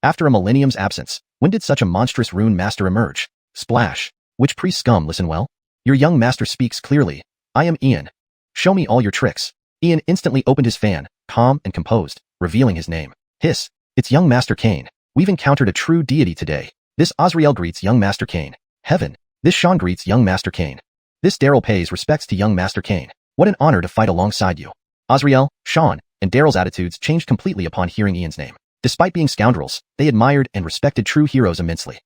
After a millennium's absence, when did such a monstrous Rune Master emerge? Splash. Which priest scum listen well? Your young master speaks clearly. I am Ian. Show me all your tricks. Ian instantly opened his fan, calm and composed, revealing his name. Hiss. It's young Master Kane. We've encountered a true deity today. This Azrael greets young Master Kane. Heaven. This Sean greets young Master Kane. This Daryl pays respects to young Master Kane. What an honor to fight alongside you. Azrael, Sean, and Daryl's attitudes changed completely upon hearing Ian's name. Despite being scoundrels, they admired and respected true heroes immensely.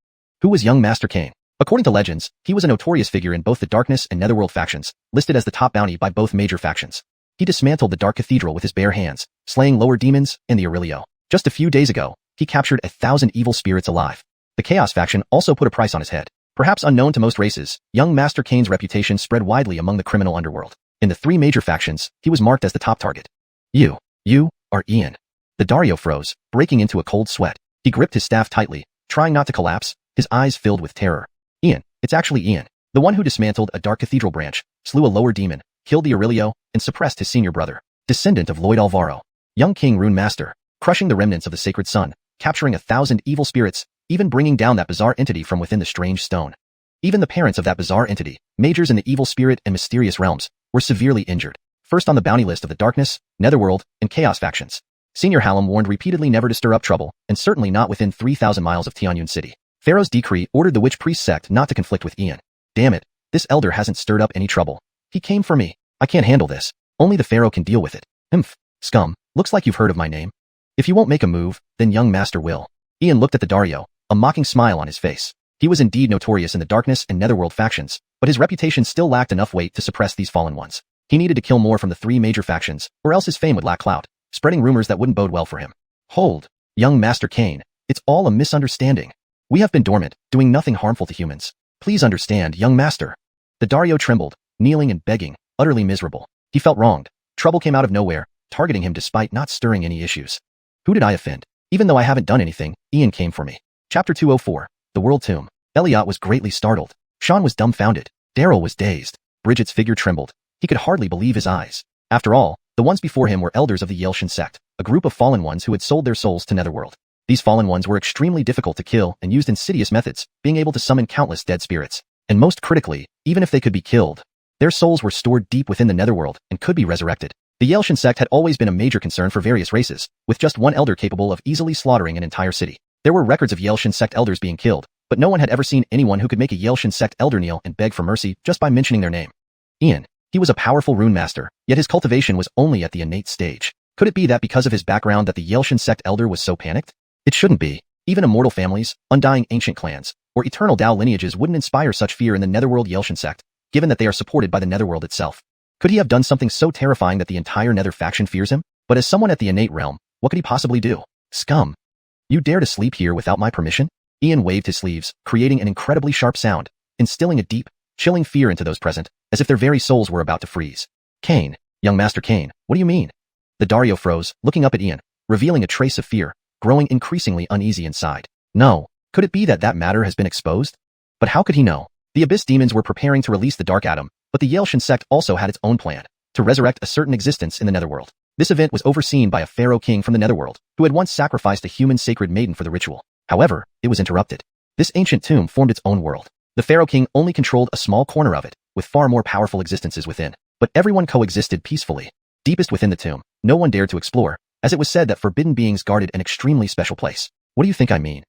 Who was young Master Kane? According to legends, he was a notorious figure in both the Darkness and Netherworld factions, listed as the top bounty by both major factions. He dismantled the Dark Cathedral with his bare hands, slaying lower demons and the Aurelio. Just a few days ago, he captured 1,000 evil spirits alive. The Chaos faction also put a price on his head. Perhaps unknown to most races, young Master Kane's reputation spread widely among the criminal underworld. In the 3 major factions, he was marked as the top target. You are Ian. The Dario froze, breaking into a cold sweat. He gripped his staff tightly, trying not to collapse, his eyes filled with terror. Ian, it's actually Ian. The one who dismantled a Dark Cathedral branch, slew a lower demon, killed the Aurelio, and suppressed his senior brother. Descendant of Lloyd Alvaro. Young King Rune Master. Crushing the remnants of the Sacred Sun, capturing 1,000 evil spirits, even bringing down that bizarre entity from within the strange stone. Even the parents of that bizarre entity, majors in the evil spirit and mysterious realms, were severely injured. First on the bounty list of the Darkness, Netherworld, and Chaos factions. Senior Hallam warned repeatedly never to stir up trouble, and certainly not within 3,000 miles of Tianyun City. Pharaoh's decree ordered the witch priest sect not to conflict with Ian. Damn it, this elder hasn't stirred up any trouble. He came for me. I can't handle this. Only the Pharaoh can deal with it. Scum, looks like you've heard of my name. If you won't make a move, then young Master will. Ian looked at the Dario, a mocking smile on his face. He was indeed notorious in the Darkness and Netherworld factions, but his reputation still lacked enough weight to suppress these fallen ones. He needed to kill more from the 3 major factions, or else his fame would lack clout, spreading rumors that wouldn't bode well for him. Hold, young Master Kane, it's all a misunderstanding. We have been dormant, doing nothing harmful to humans. Please understand, young Master. The Dario trembled, kneeling and begging, utterly miserable. He felt wronged. Trouble came out of nowhere, targeting him despite not stirring any issues. Who did I offend? Even though I haven't done anything, Ian came for me. Chapter 204, The World Tomb. Elliot was greatly startled. Sean was dumbfounded. Daryl was dazed. Bridget's figure trembled. He could hardly believe his eyes. After all, the ones before him were elders of the Xiuxian sect, a group of fallen ones who had sold their souls to Netherworld. These fallen ones were extremely difficult to kill and used insidious methods, being able to summon countless dead spirits. And most critically, even if they could be killed, their souls were stored deep within the Netherworld and could be resurrected. The Xiuxian sect had always been a major concern for various races, with just one elder capable of easily slaughtering an entire city. There were records of Xiuxian sect elders being killed, but no one had ever seen anyone who could make a Xiuxian sect elder kneel and beg for mercy just by mentioning their name. Ian. He was a powerful rune master, yet his cultivation was only at the innate stage. Could it be that because of his background that the Xiuxian sect elder was so panicked? It shouldn't be. Even immortal families, undying ancient clans, or eternal Dao lineages wouldn't inspire such fear in the Netherworld Xiuxian sect, given that they are supported by the Netherworld itself. Could he have done something so terrifying that the entire Nether faction fears him? But as someone at the innate realm, what could he possibly do? Scum. You dare to sleep here without my permission? Ian waved his sleeves, creating an incredibly sharp sound, instilling a deep, chilling fear into those present, as if their very souls were about to freeze. Kane, young Master Kane, what do you mean? The Dario froze, looking up at Ian, revealing a trace of fear, growing increasingly uneasy inside. No, could it be that that matter has been exposed? But how could he know? The Abyss demons were preparing to release the Dark Atom, but the Xiuxian sect also had its own plan, to resurrect a certain existence in the Netherworld. This event was overseen by a pharaoh king from the Netherworld, who had once sacrificed a human sacred maiden for the ritual. However, it was interrupted. This ancient tomb formed its own world. The Pharaoh King only controlled a small corner of it, with far more powerful existences within. But everyone coexisted peacefully. Deepest within the tomb, no one dared to explore, as it was said that forbidden beings guarded an extremely special place. What do you think I mean?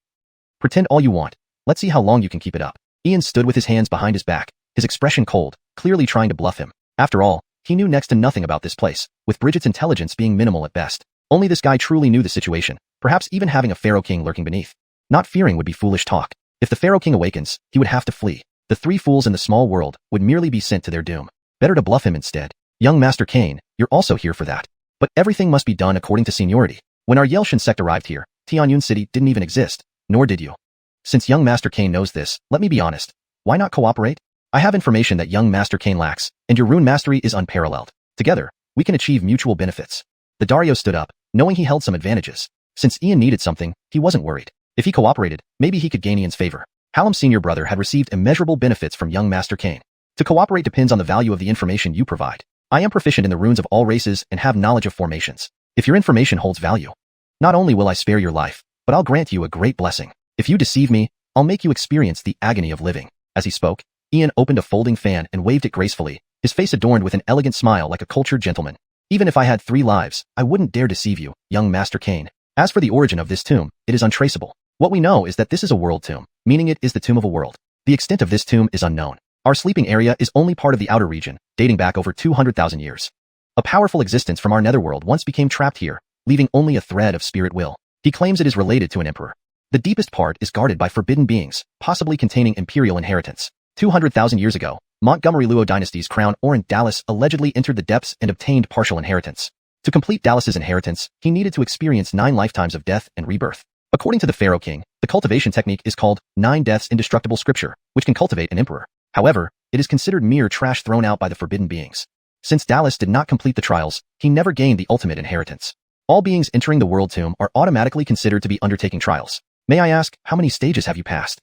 Pretend all you want. Let's see how long you can keep it up. Ian stood with his hands behind his back, his expression cold, clearly trying to bluff him. After all, he knew next to nothing about this place, with Bridget's intelligence being minimal at best. Only this guy truly knew the situation, perhaps even having a Pharaoh King lurking beneath. Not fearing would be foolish talk. If the Pharaoh King awakens, he would have to flee. The three fools in the small world would merely be sent to their doom. Better to bluff him instead. Young Master Kane, you're also here for that. But everything must be done according to seniority. When our Yeltian sect arrived here, Tianyun City didn't even exist, nor did you. Since young Master Kane knows this, let me be honest. Why not cooperate? I have information that young Master Kane lacks, and your rune mastery is unparalleled. Together, we can achieve mutual benefits. The Dario stood up, knowing he held some advantages. Since Ian needed something, he wasn't worried. If he cooperated, maybe he could gain Ian's favor. Hallam's senior brother had received immeasurable benefits from young Master Kane. To cooperate depends on the value of the information you provide. I am proficient in the runes of all races and have knowledge of formations. If your information holds value, not only will I spare your life, but I'll grant you a great blessing. If you deceive me, I'll make you experience the agony of living. As he spoke, Ian opened a folding fan and waved it gracefully, his face adorned with an elegant smile like a cultured gentleman. Even if I had 3 lives, I wouldn't dare deceive you, young Master Kane. As for the origin of this tomb, it is untraceable. What we know is that this is a world tomb, meaning it is the tomb of a world. The extent of this tomb is unknown. Our sleeping area is only part of the outer region, dating back over 200,000 years. A powerful existence from our netherworld once became trapped here, leaving only a thread of spirit will. He claims it is related to an emperor. The deepest part is guarded by forbidden beings, possibly containing imperial inheritance. 200,000 years ago, Montgomery Luo dynasty's crown Orin Dallas allegedly entered the depths and obtained partial inheritance. To complete Dallas's inheritance, he needed to experience 9 lifetimes of death and rebirth. According to the Pharaoh King, the cultivation technique is called 9 Deaths Indestructible Scripture, which can cultivate an emperor. However, it is considered mere trash thrown out by the forbidden beings. Since Dallas did not complete the trials, he never gained the ultimate inheritance. All beings entering the world tomb are automatically considered to be undertaking trials. May I ask, how many stages have you passed?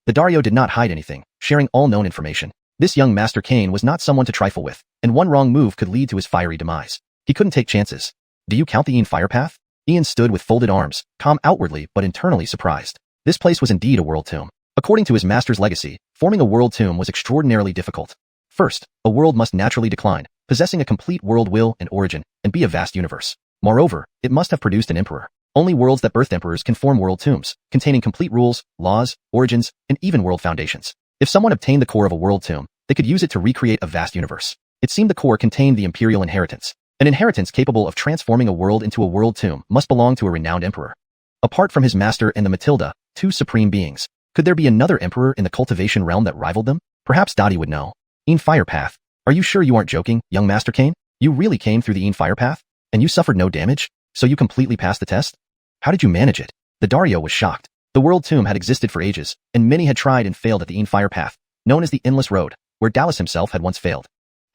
The Dario did not hide anything, sharing all known information. This young Master Kane was not someone to trifle with, and one wrong move could lead to his fiery demise. He couldn't take chances. Do you count the Ian fire path? Ian stood with folded arms, calm outwardly but internally surprised. This place was indeed a world tomb. According to his master's legacy, forming a world tomb was extraordinarily difficult. First, a world must naturally decline, possessing a complete world will and origin, and be a vast universe. Moreover, it must have produced an emperor. Only worlds that birthed emperors can form world tombs, containing complete rules, laws, origins, and even world foundations. If someone obtained the core of a world tomb, they could use it to recreate a vast universe. It seemed the core contained the imperial inheritance. An inheritance capable of transforming a world into a world tomb must belong to a renowned emperor. Apart from his master and the Matilda, 2 supreme beings, could there be another emperor in the cultivation realm that rivaled them? Perhaps Dottie would know. Ian Fire Path. Are you sure you aren't joking, young Master Kane? You really came through the Ian Fire Path? And you suffered no damage? So you completely passed the test? How did you manage it? The Dario was shocked. The world tomb had existed for ages, and many had tried and failed at the Ian Fire Path, known as the Endless Road, where Dallas himself had once failed.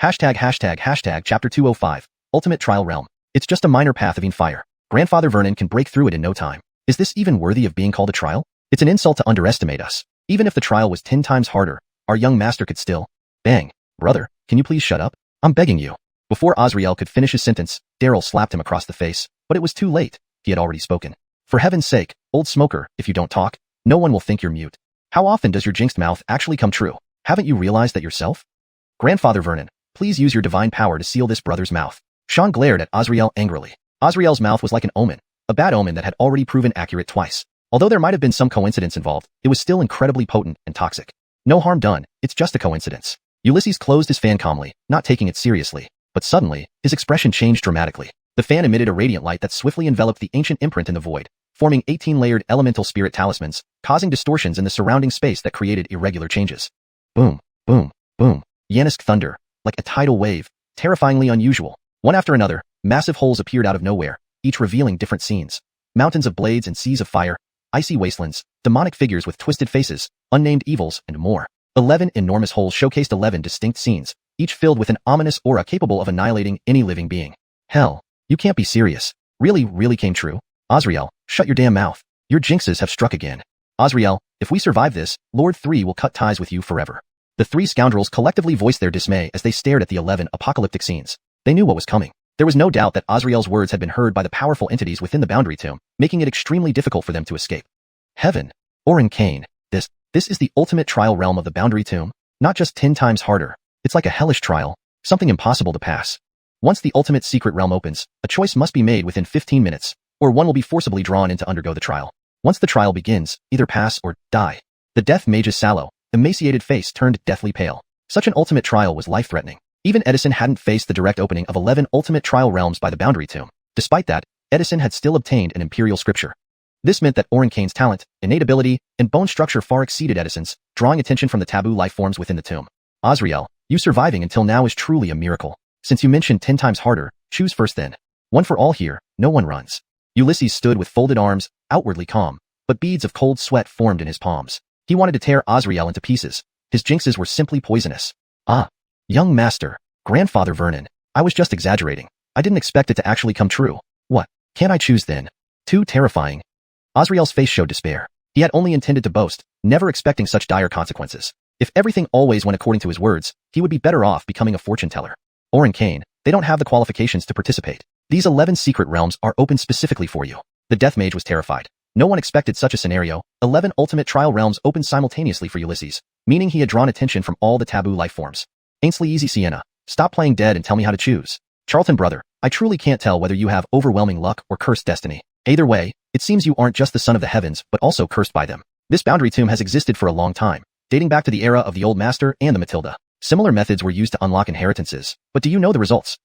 ##### Chapter 205. Ultimate Trial Realm. It's just a minor path of Ian Fire. Grandfather Vernon can break through it in no time. Is this even worthy of being called a trial? It's an insult to underestimate us. Even if the trial was 10 times harder, our young master could still. Bang. Brother, can you please shut up? I'm begging you. Before Azrael could finish his sentence, Daryl slapped him across the face, but it was too late. He had already spoken. For heaven's sake, old smoker, if you don't talk, no one will think you're mute. How often does your jinxed mouth actually come true? Haven't you realized that yourself? Grandfather Vernon, please use your divine power to seal this brother's mouth. Sean glared at Azrael angrily. Azrael's mouth was like an omen, a bad omen that had already proven accurate twice. Although there might have been some coincidence involved, it was still incredibly potent and toxic. No harm done, it's just a coincidence. Ulysses closed his fan calmly, not taking it seriously. But suddenly, his expression changed dramatically. The fan emitted a radiant light that swiftly enveloped the ancient imprint in the void, forming 18-layered elemental spirit talismans, causing distortions in the surrounding space that created irregular changes. Boom, boom, boom. Yanisk thunder, like a tidal wave, terrifyingly unusual. One after another, massive holes appeared out of nowhere, each revealing different scenes. Mountains of blades and seas of fire, icy wastelands, demonic figures with twisted faces, unnamed evils, and more. 11 enormous holes showcased 11 distinct scenes, each filled with an ominous aura capable of annihilating any living being. Hell, you can't be serious. Really came true? Azrael, shut your damn mouth. Your jinxes have struck again. Azrael, if we survive this, Lord 3 will cut ties with you forever. The 3 scoundrels collectively voiced their dismay as they stared at the 11 apocalyptic scenes. They knew what was coming. There was no doubt that Azrael's words had been heard by the powerful entities within the boundary tomb, making it extremely difficult for them to escape. Heaven. Oren Kane. This is the ultimate trial realm of the Boundary Tomb. Not just 10 times harder. It's like a hellish trial. Something impossible to pass. Once the ultimate secret realm opens, a choice must be made within 15 minutes, or one will be forcibly drawn in to undergo the trial. Once the trial begins, either pass or die. The death mage's sallow, emaciated face turned deathly pale. Such an ultimate trial was life-threatening. Even Edison hadn't faced the direct opening of 11 ultimate trial realms by the Boundary Tomb. Despite that, Edison had still obtained an imperial scripture. This meant that Oren Kane's talent, innate ability, and bone structure far exceeded Edison's, drawing attention from the taboo life forms within the tomb. Azrael, you surviving until now is truly a miracle. Since you mentioned 10 times harder, choose first then. One for all here, no one runs. Ulysses stood with folded arms, outwardly calm, but beads of cold sweat formed in his palms. He wanted to tear Azrael into pieces. His jinxes were simply poisonous. Ah, young master, grandfather Vernon, I was just exaggerating. I didn't expect it to actually come true. What? Can't I choose then? Too terrifying. Azrael's face showed despair. He had only intended to boast, never expecting such dire consequences. If everything always went according to his words, he would be better off becoming a fortune teller. Oren Kane, they don't have the qualifications to participate. These 11 secret realms are open specifically for you. The death mage was terrified. No one expected such a scenario. 11 ultimate trial realms opened simultaneously for Ulysses, meaning he had drawn attention from all the taboo life forms. Ainsley Easy Sienna, stop playing dead and tell me how to choose. Charlton brother, I truly can't tell whether you have overwhelming luck or cursed destiny. Either way, it seems you aren't just the son of the heavens, but also cursed by them. This Boundary Tomb has existed for a long time, dating back to the era of the Old Master and the Matilda. Similar methods were used to unlock inheritances, but do you know the results?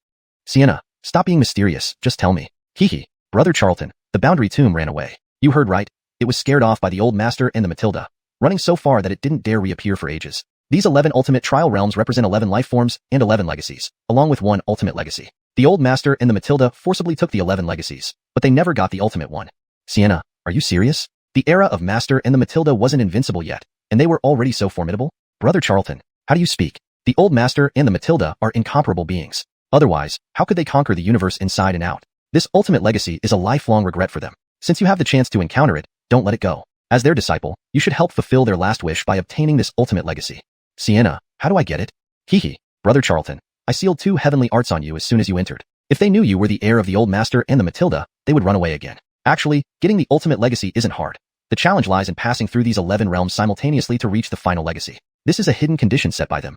Sienna, stop being mysterious, just tell me. Hehe, brother Charlton, the Boundary Tomb ran away. You heard right, it was scared off by the Old Master and the Matilda, running so far that it didn't dare reappear for ages. These 11 ultimate trial realms represent 11 life forms and 11 legacies, along with one ultimate legacy. The Old Master and the Matilda forcibly took the 11 legacies, but they never got the ultimate one. Sienna, are you serious? The era of Master and the Matilda wasn't invincible yet, and they were already so formidable? Brother Charlton, how do you speak? The Old Master and the Matilda are incomparable beings. Otherwise, how could they conquer the universe inside and out? This ultimate legacy is a lifelong regret for them. Since you have the chance to encounter it, don't let it go. As their disciple, you should help fulfill their last wish by obtaining this ultimate legacy. Sienna, how do I get it? Hehe, brother Charlton, I sealed 2 heavenly arts on you as soon as you entered. If they knew you were the heir of the Old Master and the Matilda, they would run away again. Actually, getting the ultimate legacy isn't hard. The challenge lies in passing through these 11 realms simultaneously to reach the final legacy. This is a hidden condition set by them.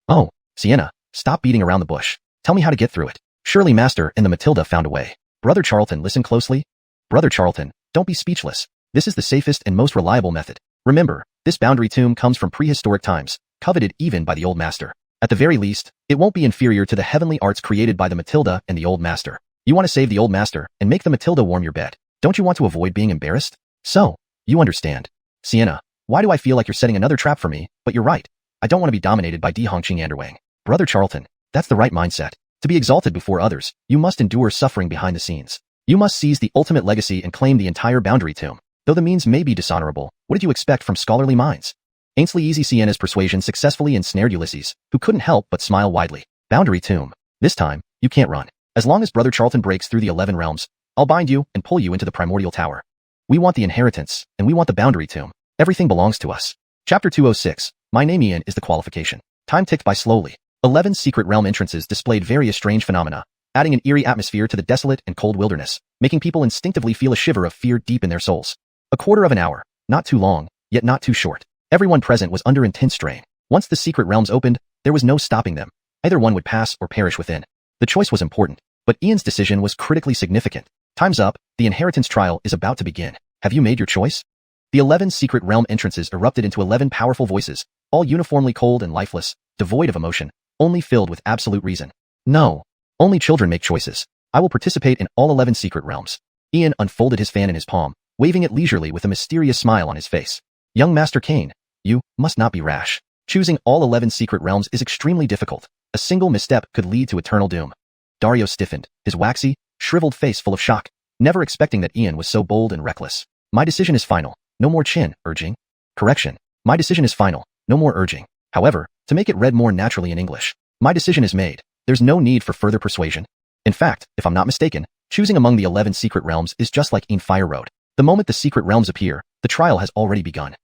Oh, Sienna, stop beating around the bush. Tell me how to get through it. Surely Master and the Matilda found a way. Brother Charlton, listen closely. Brother Charlton, don't be speechless. This is the safest and most reliable method. Remember, this Boundary Tomb comes from prehistoric times, coveted even by the Old Master. At the very least, it won't be inferior to the heavenly arts created by the Matilda and the Old Master. You want to save the Old Master and make the Matilda warm your bed. Don't you want to avoid being embarrassed? So, you understand. Sienna, why do I feel like you're setting another trap for me? But you're right. I don't want to be dominated by Dihongqing Anderwang. Brother Charlton, that's the right mindset. To be exalted before others, you must endure suffering behind the scenes. You must seize the ultimate legacy and claim the entire Boundary Tomb. Though the means may be dishonorable, what did you expect from scholarly minds? Ainsley Easy Sienna's persuasion successfully ensnared Ulysses, who couldn't help but smile widely. Boundary Tomb. This time, you can't run. As long as Brother Charlton breaks through the 11 realms, I'll bind you and pull you into the Primordial Tower. We want the inheritance, and we want the Boundary Tomb. Everything belongs to us. Chapter 206. My name Ian is the qualification. Time ticked by slowly. 11 secret realm entrances displayed various strange phenomena, adding an eerie atmosphere to the desolate and cold wilderness, making people instinctively feel a shiver of fear deep in their souls. A quarter of an hour, not too long, yet not too short. Everyone present was under intense strain. Once the secret realms opened, there was no stopping them. Either one would pass or perish within. The choice was important, but Ian's decision was critically significant. Time's up, the inheritance trial is about to begin. Have you made your choice? The 11 secret realm entrances erupted into 11 powerful voices, all uniformly cold and lifeless, devoid of emotion, only filled with absolute reason. No. Only children make choices. I will participate in all 11 secret realms. Ian unfolded his fan in his palm, waving it leisurely with a mysterious smile on his face. Young Master Kane, you must not be rash. Choosing all 11 secret realms is extremely difficult. A single misstep could lead to eternal doom. Dario stiffened, his waxy, shriveled face full of shock, never expecting that Ian was so bold and reckless. My decision is final. No more chin urging. Correction. My decision is final. No more urging. However, to make it read more naturally in English, my decision is made. There's no need for further persuasion. In fact, if I'm not mistaken, choosing among the 11 secret realms is just like in Fire Road. The moment the secret realms appear, the trial has already begun.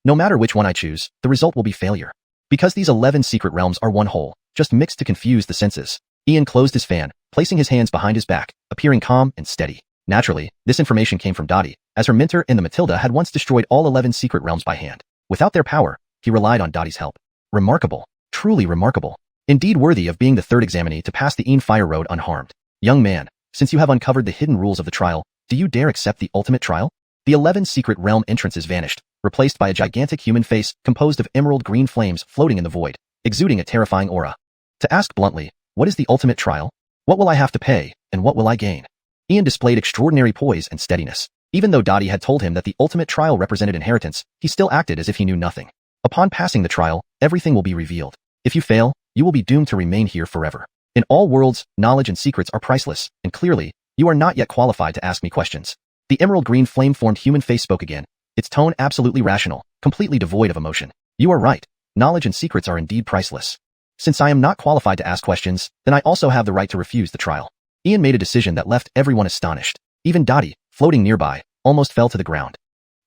No matter which one I choose, the result will be failure. Because these 11 secret realms are one whole, just mixed to confuse the senses. Ian closed his fan, placing his hands behind his back, appearing calm and steady. Naturally, this information came from Dottie, as her mentor and the Matilda had once destroyed all 11 secret realms by hand. Without their power, he relied on Dottie's help. Remarkable. Truly remarkable. Indeed worthy of being the third examinee to pass the Fire Road unharmed. Young man, since you have uncovered the hidden rules of the trial, do you dare accept the ultimate trial? The 11 secret realm entrances vanished, replaced by a gigantic human face composed of emerald green flames floating in the void, exuding a terrifying aura. To ask bluntly, what is the ultimate trial? What will I have to pay, and what will I gain? Ian displayed extraordinary poise and steadiness. Even though Dottie had told him that the ultimate trial represented inheritance, he still acted as if he knew nothing. Upon passing the trial, everything will be revealed. If you fail, you will be doomed to remain here forever. In all worlds, knowledge and secrets are priceless, and clearly, you are not yet qualified to ask me questions. The emerald green flame-formed human face spoke again, its tone absolutely rational, completely devoid of emotion. You are right. Knowledge and secrets are indeed priceless. Since I am not qualified to ask questions, then I also have the right to refuse the trial. Ian made a decision that left everyone astonished. Even Dottie, floating nearby, almost fell to the ground.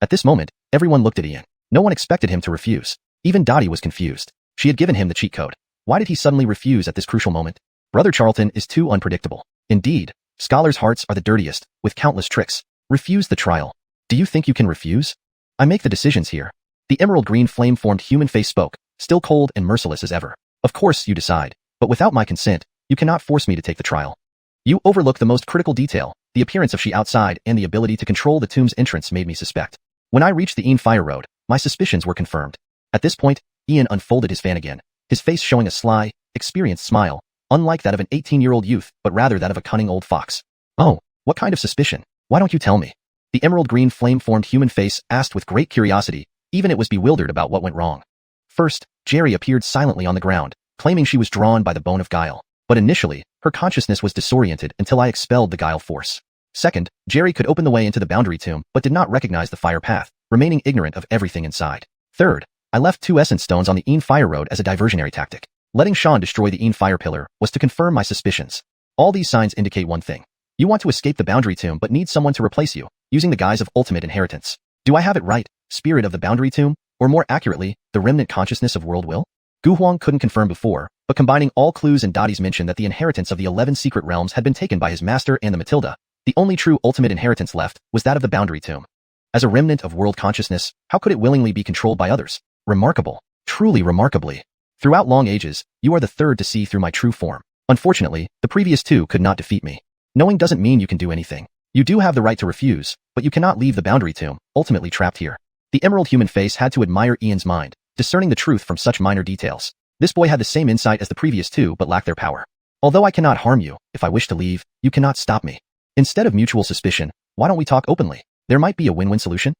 At this moment, everyone looked at Ian. No one expected him to refuse. Even Dottie was confused. She had given him the cheat code. Why did he suddenly refuse at this crucial moment? Brother Charlton is too unpredictable. Indeed, scholars' hearts are the dirtiest, with countless tricks. Refuse the trial. Do you think you can refuse? I make the decisions here. The emerald green flame-formed human face spoke, still cold and merciless as ever. Of course you decide, but without my consent, you cannot force me to take the trial. You overlook the most critical detail. The appearance of she outside and the ability to control the tomb's entrance made me suspect. When I reached the Fire Road, my suspicions were confirmed. At this point, Ian unfolded his fan again, his face showing a sly, experienced smile, unlike that of an 18-year-old youth, but rather that of a cunning old fox. Oh, what kind of suspicion? Why don't you tell me? The emerald green flame-formed human face asked with great curiosity, even it was bewildered about what went wrong. First, Jerry appeared silently on the ground, claiming she was drawn by the bone of guile. But initially, her consciousness was disoriented until I expelled the guile force. Second, Jerry could open the way into the boundary tomb, but did not recognize the fire path, remaining ignorant of everything inside. Third, I left 2 essence stones on the Fire Road as a diversionary tactic. Letting Sean destroy the Fire Pillar was to confirm my suspicions. All these signs indicate one thing. You want to escape the boundary tomb but need someone to replace you, using the guise of ultimate inheritance. Do I have it right, spirit of the boundary tomb, or more accurately, the remnant consciousness of world will? Gu Huang couldn't confirm before, but combining all clues and Dottie's mention that the inheritance of the 11 secret realms had been taken by his master and the Matilda, the only true ultimate inheritance left was that of the boundary tomb. As a remnant of world consciousness, how could it willingly be controlled by others? Remarkable. Truly remarkably. Throughout long ages, you are the third to see through my true form. Unfortunately, the previous 2 could not defeat me. Knowing doesn't mean you can do anything. You do have the right to refuse, but you cannot leave the boundary tomb, ultimately trapped here. The emerald human face had to admire Ian's mind, discerning the truth from such minor details. This boy had the same insight as the previous 2 but lacked their power. Although I cannot harm you, if I wish to leave, you cannot stop me. Instead of mutual suspicion, why don't we talk openly? There might be a win-win solution.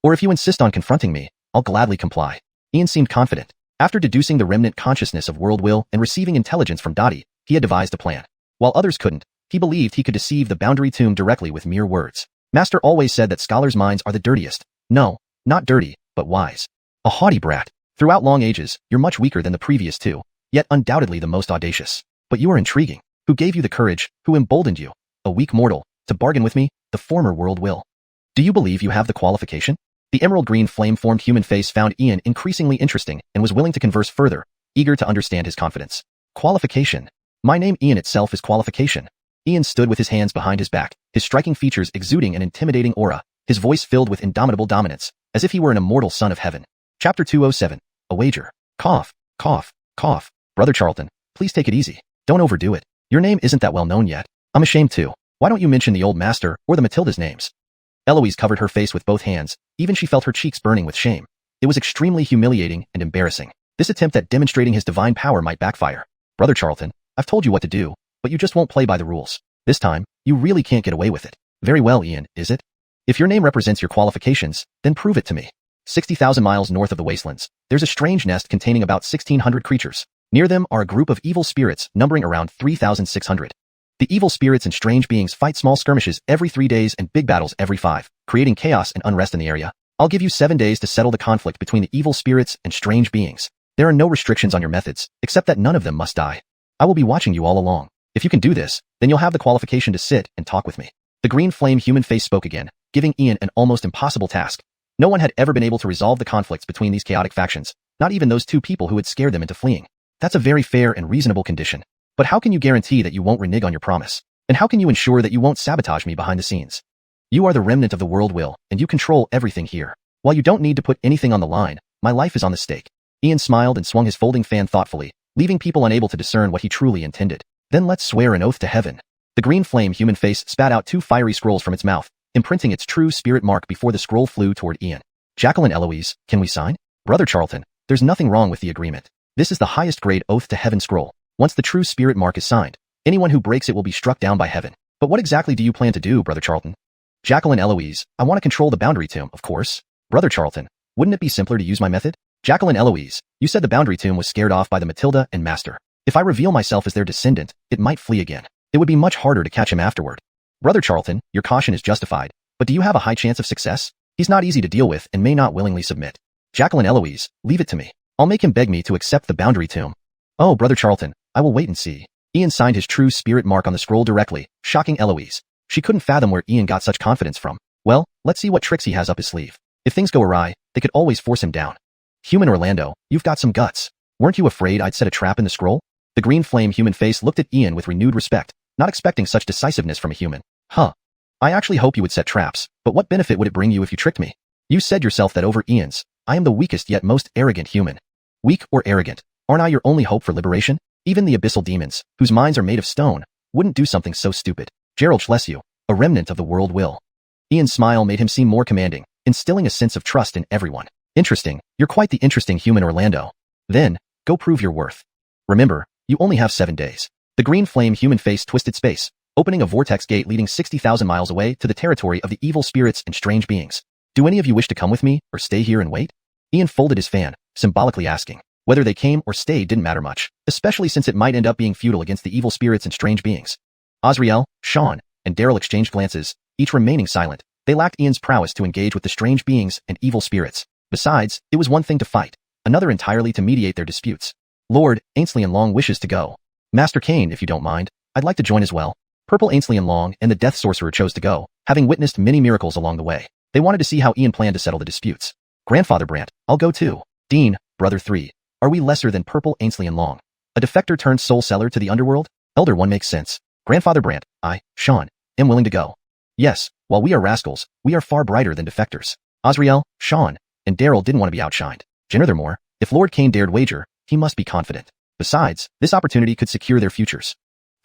Or if you insist on confronting me, I'll gladly comply. Ian seemed confident. After deducing the remnant consciousness of world will and receiving intelligence from Dottie, he had devised a plan. While others couldn't, he believed he could deceive the boundary tomb directly with mere words. Master always said that scholars' minds are the dirtiest. No, not dirty, but wise. A haughty brat. Throughout long ages, you're much weaker than the previous 2, yet undoubtedly the most audacious. But you are intriguing. Who gave you the courage? Who emboldened you? A weak mortal, to bargain with me, the former world will. Do you believe you have the qualification? The emerald green flame-formed human face found Ian increasingly interesting and was willing to converse further, eager to understand his confidence. Qualification. My name Ian itself is qualification. Ian stood with his hands behind his back, his striking features exuding an intimidating aura, his voice filled with indomitable dominance, as if he were an immortal son of heaven. Chapter 207. A wager. Cough, cough, cough. Brother Charlton, please take it easy. Don't overdo it. Your name isn't that well known yet. I'm ashamed too. Why don't you mention the old master or the Matilda's names? Eloise covered her face with both hands, even she felt her cheeks burning with shame. It was extremely humiliating and embarrassing. This attempt at demonstrating his divine power might backfire. Brother Charlton, I've told you what to do, but you just won't play by the rules. This time, you really can't get away with it. Very well, Ian, is it? If your name represents your qualifications, then prove it to me. 60,000 miles north of the wastelands, there's a strange nest containing about 1,600 creatures. Near them are a group of evil spirits numbering around 3,600. The evil spirits and strange beings fight small skirmishes every 3 days and big battles every 5, creating chaos and unrest in the area. I'll give you 7 days to settle the conflict between the evil spirits and strange beings. There are no restrictions on your methods, except that none of them must die. I will be watching you all along. If you can do this, then you'll have the qualification to sit and talk with me. The green flame human face spoke again, giving Ian an almost impossible task. No one had ever been able to resolve the conflicts between these chaotic factions, not even those 2 people who had scared them into fleeing. That's a very fair and reasonable condition. But how can you guarantee that you won't renege on your promise? And how can you ensure that you won't sabotage me behind the scenes? You are the remnant of the world will, and you control everything here. While you don't need to put anything on the line, my life is on the stake. Ian smiled and swung his folding fan thoughtfully, leaving people unable to discern what he truly intended. Then let's swear an oath to heaven. The green flame human face spat out 2 fiery scrolls from its mouth, imprinting its true spirit mark before the scroll flew toward Ian. Jacqueline Eloise, can we sign? Brother Charlton, there's nothing wrong with the agreement. This is the highest grade oath to heaven scroll. Once the true spirit mark is signed, anyone who breaks it will be struck down by heaven. But what exactly do you plan to do, Brother Charlton? Jacqueline Eloise, I want to control the boundary tomb, of course. Brother Charlton, wouldn't it be simpler to use my method? Jacqueline Eloise, you said the boundary tomb was scared off by the Matilda and Master. If I reveal myself as their descendant, it might flee again. It would be much harder to catch him afterward. Brother Charlton, your caution is justified, but do you have a high chance of success? He's not easy to deal with and may not willingly submit. Jacqueline Eloise, leave it to me. I'll make him beg me to accept the boundary tomb. Oh, Brother Charlton, I will wait and see. Ian signed his true spirit mark on the scroll directly, shocking Eloise. She couldn't fathom where Ian got such confidence from. Well, let's see what tricks he has up his sleeve. If things go awry, they could always force him down. Human Orlando, you've got some guts. Weren't you afraid I'd set a trap in the scroll? The green flame human face looked at Ian with renewed respect, not expecting such decisiveness from a human. Huh. I actually hope you would set traps, but what benefit would it bring you if you tricked me? You said yourself that over Ian's, I am the weakest yet most arrogant human. Weak or arrogant, aren't I your only hope for liberation? Even the abyssal demons, whose minds are made of stone, wouldn't do something so stupid. Gerald Schlesiu, a remnant of the world will. Ian's smile made him seem more commanding, instilling a sense of trust in everyone. Interesting, you're quite the interesting human Orlando. Then, go prove your worth. Remember, you only have 7 days. The green flame human face twisted space, opening a vortex gate leading 60,000 miles away to the territory of the evil spirits and strange beings. Do any of you wish to come with me, or stay here and wait? Ian folded his fan, symbolically asking. Whether they came or stayed didn't matter much, especially since it might end up being futile against the evil spirits and strange beings. Azriel, Sean, and Daryl exchanged glances, each remaining silent. They lacked Ian's prowess to engage with the strange beings and evil spirits. Besides, it was one thing to fight, another entirely to mediate their disputes. Lord, Ainsley and Long wishes to go. Master Kane, if you don't mind, I'd like to join as well. Purple Ainsley and Long and the Death Sorcerer chose to go, having witnessed many miracles along the way. They wanted to see how Ian planned to settle the disputes. Grandfather Brant, I'll go too. Dean, Brother 3, are we lesser than Purple Ainsley and Long? A defector turned soul seller to the underworld? Elder 1 makes sense. Grandfather Brant, I, Sean, am willing to go. Yes, while we are rascals, we are far brighter than defectors. Azriel, Sean, and Daryl didn't want to be outshined. Furthermore, if Lord Kane dared wager, he must be confident. Besides, this opportunity could secure their futures.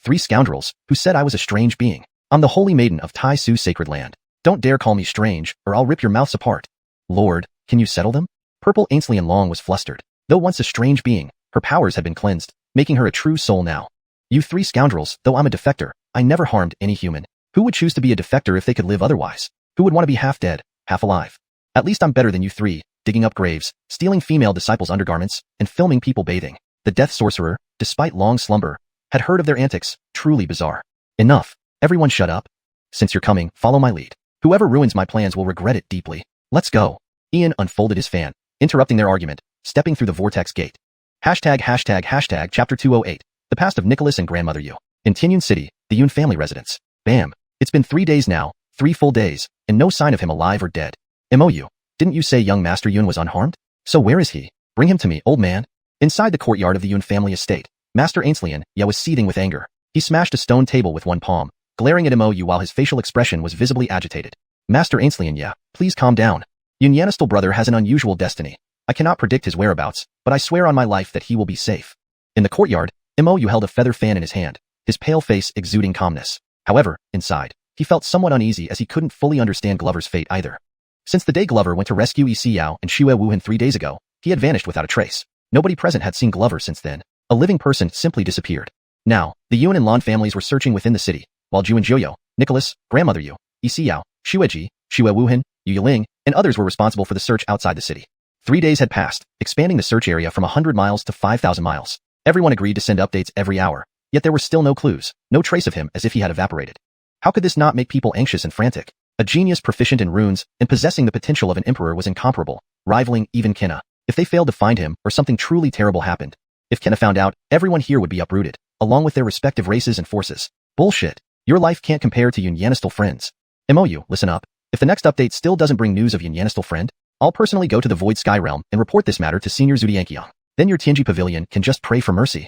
3 scoundrels, who said I was a strange being. I'm the holy maiden of Tai Su's sacred land. Don't dare call me strange, or I'll rip your mouths apart. Lord, can you settle them? Purple Ainsley and Long was flustered. Though once a strange being, her powers had been cleansed, making her a true soul now. You 3 scoundrels, though I'm a defector, I never harmed any human. Who would choose to be a defector if they could live otherwise? Who would want to be half dead, half alive? At least I'm better than you 3, digging up graves, stealing female disciples' undergarments, and filming people bathing. The Death Sorcerer, despite long slumber, had heard of their antics, truly bizarre. Enough. Everyone shut up. Since you're coming, follow my lead. Whoever ruins my plans will regret it deeply. Let's go. Ian unfolded his fan, interrupting their argument, stepping through the vortex gate. Hashtag chapter 208. The past of Nicholas and grandmother Yu. In Tianyun City, the Yun family residence. Bam. It's been 3 days now, 3 full days, and no sign of him alive or dead. MOU. Didn't you say young Master Yun was unharmed? So where is he? Bring him to me, old man. Inside the courtyard of the Yun family estate, Master Ainsley was seething with anger. He smashed a stone table with one palm, glaring at MOU while his facial expression was visibly agitated. Master Ainsley, please calm down. Yun Yanistal brother has an unusual destiny. I cannot predict his whereabouts, but I swear on my life that he will be safe. In the courtyard, MOU held a feather fan in his hand, his pale face exuding calmness. However, inside, he felt somewhat uneasy as he couldn't fully understand Glover's fate either. Since the day Glover went to rescue Xiao and Xue Wuhan 3 days ago, he had vanished without a trace. Nobody present had seen Glover since then. A living person simply disappeared. Now, the Yun and Lan families were searching within the city, while Ju and Joyo, Nicholas, grandmother Yu, Xiao, Xueji, Xue Wuhan, Yu Yiling, and others were responsible for the search outside the city. 3 days had passed, expanding the search area from 100 miles to 5,000 miles. Everyone agreed to send updates every hour, yet there were still no clues, no trace of him, as if he had evaporated. How could this not make people anxious and frantic? A genius proficient in runes and possessing the potential of an emperor was incomparable, rivaling even Kenna. If they failed to find him, or something truly terrible happened. If Kenna found out, everyone here would be uprooted, along with their respective races and forces. Bullshit. Your life can't compare to Yun Yanistal friends. MOU, listen up. If the next update still doesn't bring news of Yun Yanistal friend, I'll personally go to the Void Sky Realm and report this matter to Senior Zhudianqiang. Then your Tianji Pavilion can just pray for mercy.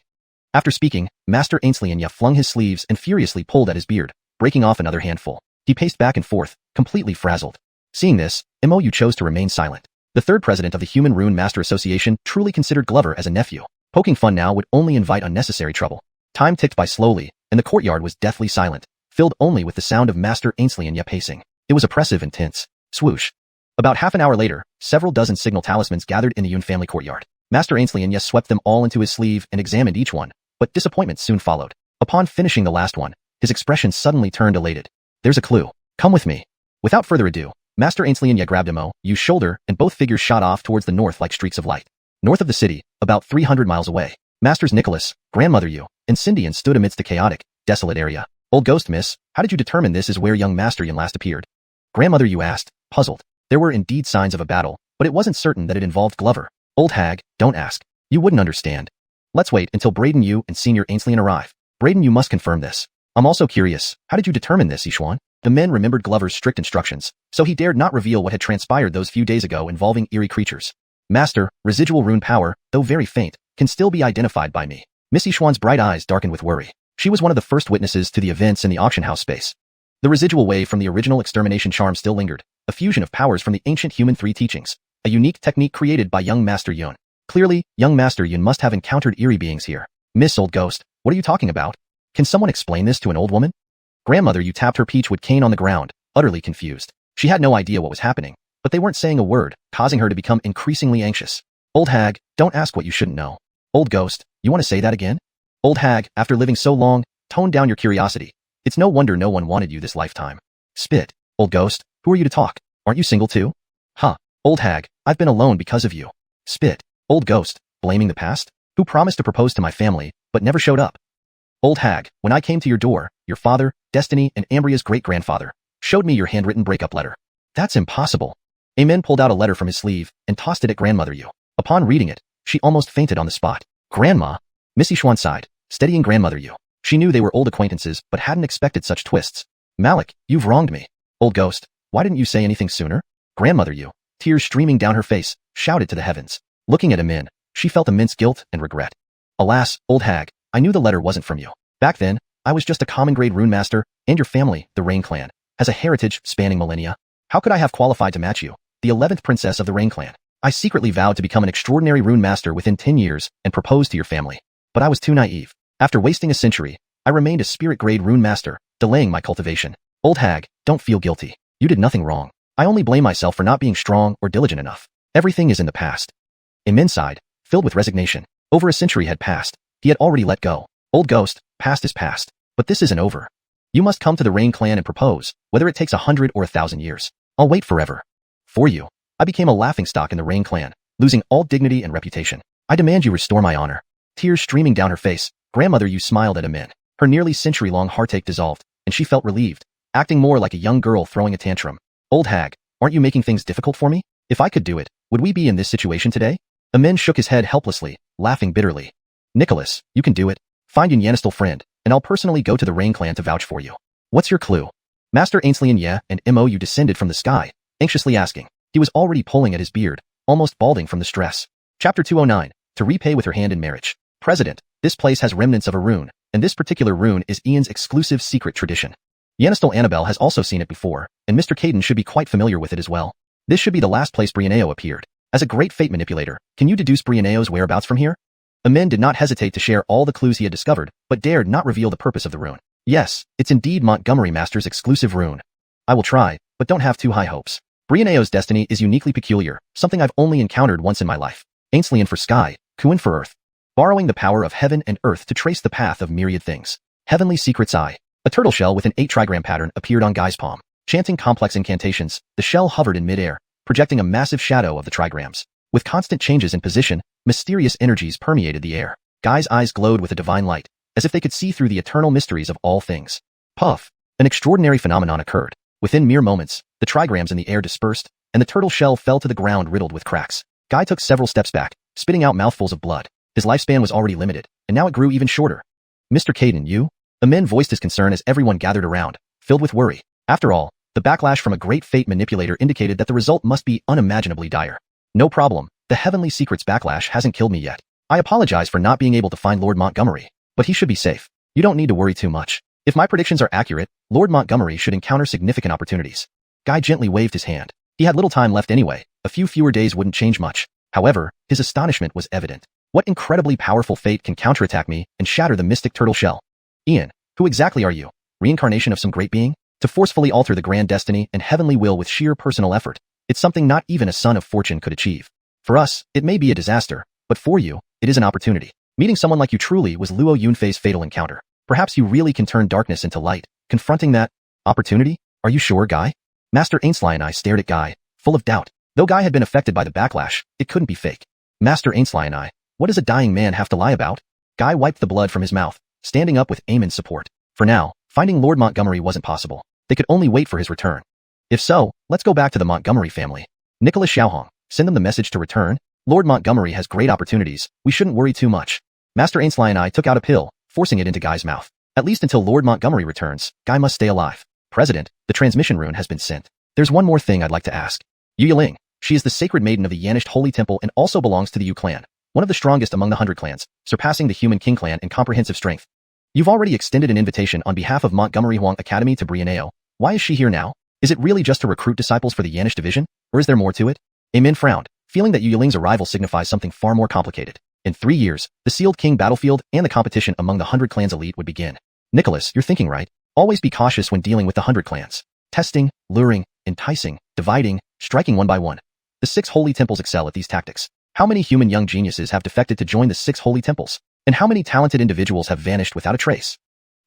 After speaking, Master Xianxia flung his sleeves and furiously pulled at his beard, breaking off another handful. He paced back and forth, completely frazzled. Seeing this, Mou chose to remain silent. The third president of the Human Rune Master Association truly considered Glover as a nephew. Poking fun now would only invite unnecessary trouble. Time ticked by slowly, and the courtyard was deathly silent, filled only with the sound of Master Xianxia pacing. It was oppressive and tense. Swoosh. About half an hour later, several dozen signal talismans gathered in the Yun family courtyard. Master Xianxia swept them all into his sleeve and examined each one, but disappointment soon followed. Upon finishing the last one, his expression suddenly turned elated. There's a clue. Come with me. Without further ado, Master Xianxia grabbed Mo's shoulder and both figures shot off towards the north like streaks of light. North of the city, about 300 miles away, Masters Nicholas, Grandmother Yu, and Cindian stood amidst the chaotic, desolate area. Old ghost miss, how did you determine this is where young Master Yun last appeared? Grandmother Yu asked, puzzled. There were indeed signs of a battle, but it wasn't certain that it involved Glover. Old hag, don't ask. You wouldn't understand. Let's wait until Braden Yu and Senior Xianxia arrive. Braden Yu must confirm this. I'm also curious, how did you determine this, Xiuxian? The men remembered Glover's strict instructions, so he dared not reveal what had transpired those few days ago involving eerie creatures. Master, residual rune power, though very faint, can still be identified by me. Miss Xiuxian's bright eyes darkened with worry. She was one of the first witnesses to the events in the auction house space. The residual wave from the original extermination charm still lingered, a fusion of powers from the ancient human three teachings, a unique technique created by young Master Yun. Clearly, young Master Yun must have encountered eerie beings here. Miss Old Ghost, what are you talking about? Can someone explain this to an old woman? Grandmother Yu tapped her peachwood cane on the ground, utterly confused. She had no idea what was happening, but they weren't saying a word, causing her to become increasingly anxious. Old hag, don't ask what you shouldn't know. Old ghost, you want to say that again? Old hag, after living so long, tone down your curiosity. It's no wonder no one wanted you this lifetime. Spit. Old ghost, who are you to talk? Aren't you single too? Huh. Old hag, I've been alone because of you. Spit. Old ghost, blaming the past? Who promised to propose to my family, but never showed up? Old hag, when I came to your door, your father, Destiny, and Ambria's great-grandfather showed me your handwritten breakup letter. That's impossible. Amen pulled out a letter from his sleeve and tossed it at Grandmother Yu. Upon reading it, she almost fainted on the spot. Grandma? Miss Xiuxian sighed, steadying Grandmother Yu. She knew they were old acquaintances but hadn't expected such twists. Malik, you've wronged me. Old ghost, why didn't you say anything sooner? Grandmother Yu, tears streaming down her face, shouted to the heavens. Looking at Amin, she felt immense guilt and regret. Alas, old hag, I knew the letter wasn't from you. Back then, I was just a common grade rune master, and your family, the Rain Clan, has a heritage spanning millennia. How could I have qualified to match you, the 11th princess of the Rain Clan? I secretly vowed to become an extraordinary rune master within 10 years and propose to your family. But I was too naive. After wasting a century, I remained a spirit grade rune master, delaying my cultivation. Old hag, don't feel guilty. You did nothing wrong. I only blame myself for not being strong or diligent enough. Everything is in the past. Amin sighed, filled with resignation. Over a century had passed. He had already let go. Old ghost, past is past. But this isn't over. You must come to the Rain Clan and propose, whether it takes 100 or 1,000 years. I'll wait forever. For you. I became a laughingstock in the Rain Clan, losing all dignity and reputation. I demand you restore my honor. Tears streaming down her face, Grandmother Yu smiled at Amin. Her nearly century-long heartache dissolved, and she felt relieved, acting more like a young girl throwing a tantrum. Old hag, aren't you making things difficult for me? If I could do it, would we be in this situation today? Amin shook his head helplessly, laughing bitterly. Nicholas, you can do it. Find your Yanistal friend, and I'll personally go to the Rain Clan to vouch for you. What's your clue? Master Xianxia and Mou descended from the sky, anxiously asking. He was already pulling at his beard, almost balding from the stress. Chapter 209, to repay with her hand in marriage. President, this place has remnants of a rune, and this particular rune is Ian's exclusive secret tradition. Yanistal Annabelle has also seen it before, and Mr. Caden should be quite familiar with it as well. This should be the last place Brianeo appeared. As a great fate manipulator, can you deduce Brianeo's whereabouts from here? Amin did not hesitate to share all the clues he had discovered, but dared not reveal the purpose of the rune. Yes, it's indeed Montgomery Master's exclusive rune. I will try, but don't have too high hopes. Brianeo's destiny is uniquely peculiar, something I've only encountered once in my life. Ainslien for sky, Kuin for earth. Borrowing the power of heaven and earth to trace the path of myriad things. Heavenly Secret's Eye. A turtle shell with an 8-trigram pattern appeared on Guy's palm. Chanting complex incantations, the shell hovered in midair, projecting a massive shadow of the trigrams. With constant changes in position, mysterious energies permeated the air. Guy's eyes glowed with a divine light, as if they could see through the eternal mysteries of all things. Puff! An extraordinary phenomenon occurred. Within mere moments, the trigrams in the air dispersed, and the turtle shell fell to the ground riddled with cracks. Guy took several steps back, spitting out mouthfuls of blood. His lifespan was already limited, and now it grew even shorter. Mr. Caden, you? Amin voiced his concern as everyone gathered around, filled with worry. After all, the backlash from a great fate manipulator indicated that the result must be unimaginably dire. No problem, the Heavenly Secret's backlash hasn't killed me yet. I apologize for not being able to find Lord Montgomery. but he should be safe. You don't need to worry too much. If my predictions are accurate, Lord Montgomery should encounter significant opportunities. Guy gently waved his hand. He had little time left anyway. A few fewer days wouldn't change much. However, his astonishment was evident. What incredibly powerful fate can counterattack me and shatter the mystic turtle shell? Ian, who exactly are you? Reincarnation of some great being? To forcefully alter the grand destiny and heavenly will with sheer personal effort. It's something not even a son of fortune could achieve. For us, it may be a disaster, but for you, it is an opportunity. Meeting someone like you truly was Luo Yunfei's fatal encounter. Perhaps you really can turn darkness into light. Confronting that opportunity? Are you sure, Guy? Master Ainsley and I stared at Guy, full of doubt. Though Guy had been affected by the backlash, it couldn't be fake. Master Ainsley and I, what does a dying man have to lie about? Guy wiped the blood from his mouth, standing up with Eamon's support. For now, finding Lord Montgomery wasn't possible. They could only wait for his return. If so, let's go back to the Montgomery family. Nicholas Xiaohong, send them the message to return. Lord Montgomery has great opportunities. We shouldn't worry too much. Master Ainsley and I took out a pill, forcing it into Guy's mouth. At least until Lord Montgomery returns, Guy must stay alive. President, the transmission rune has been sent. There's one more thing I'd like to ask. Yu Yiling, she is the sacred maiden of the Yanished Holy Temple and also belongs to the Yu clan, one of the strongest among the 100 clans, surpassing the Human King clan in comprehensive strength. You've already extended an invitation on behalf of Montgomery Huang Academy to Brianeo. Why is she here now? Is it really just to recruit disciples for the Yanished division, or is there more to it? Amin frowned, feeling that Yu Yiling's arrival signifies something far more complicated. In 3 years, the Sealed King battlefield and the competition among the 100 clans elite would begin. Nicholas, you're thinking right. Always be cautious when dealing with the 100 clans. Testing, luring, enticing, dividing, striking one by one. The 6 holy temples excel at these tactics. How many human young geniuses have defected to join the 6 holy temples? And how many talented individuals have vanished without a trace?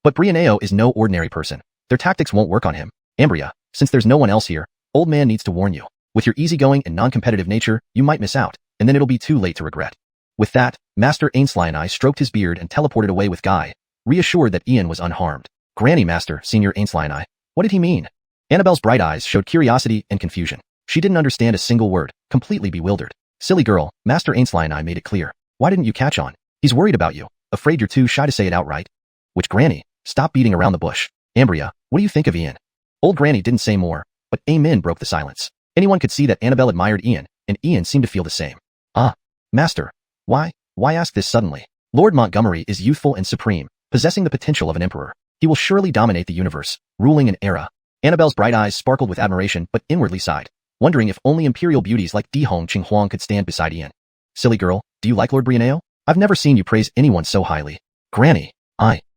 But Brianeo is no ordinary person. Their tactics won't work on him. Ambria, since there's no one else here, old man needs to warn you. With your easygoing and non-competitive nature, you might miss out, and then it'll be too late to regret. With that, Master Ainsley and I stroked his beard and teleported away with Guy, reassured that Ian was unharmed. Granny Master, Senior Ainsley and I. What did he mean? Annabelle's bright eyes showed curiosity and confusion. She didn't understand a single word, completely bewildered. Silly girl, Master Ainsley and I made it clear. Why didn't you catch on? He's worried about you, afraid you're too shy to say it outright. Which Granny? Stop beating around the bush. Ambria, what do you think of Ian? Old Granny didn't say more, but Amin broke the silence. Anyone could see that Annabelle admired Ian, and Ian seemed to feel the same. Ah, Master. Why ask this suddenly? Lord Montgomery is youthful and supreme, possessing the potential of an emperor. He will surely dominate the universe, ruling an era. Annabelle's bright eyes sparkled with admiration but inwardly sighed, wondering if only imperial beauties like Dihong Qinghuang could stand beside Ian. Silly girl, do you like Lord Brianeo? I've never seen you praise anyone so highly. Granny,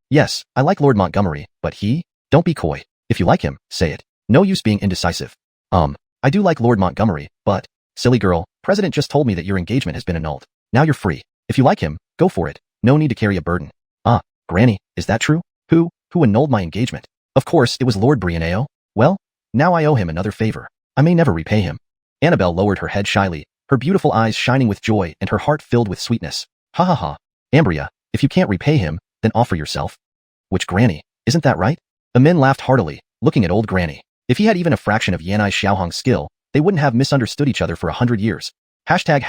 yes, I like Lord Montgomery, but he? Don't be coy. If you like him, say it. No use being indecisive. I do like Lord Montgomery, but, silly girl, President just told me that your engagement has been annulled. Now you're free. If you like him, go for it. No need to carry a burden. Granny, is that true? Who annulled my engagement? Of course, it was Lord Brianeo. Well, now I owe him another favor. I may never repay him. Annabelle lowered her head shyly, her beautiful eyes shining with joy and her heart filled with sweetness. Ha ha ha. Ambria, if you can't repay him, then offer yourself. Which Granny, isn't that right? Amin laughed heartily, looking at old Granny. If he had even a fraction of Yanai Xiaohong's skill, they wouldn't have misunderstood each other for 100 years. Hashtag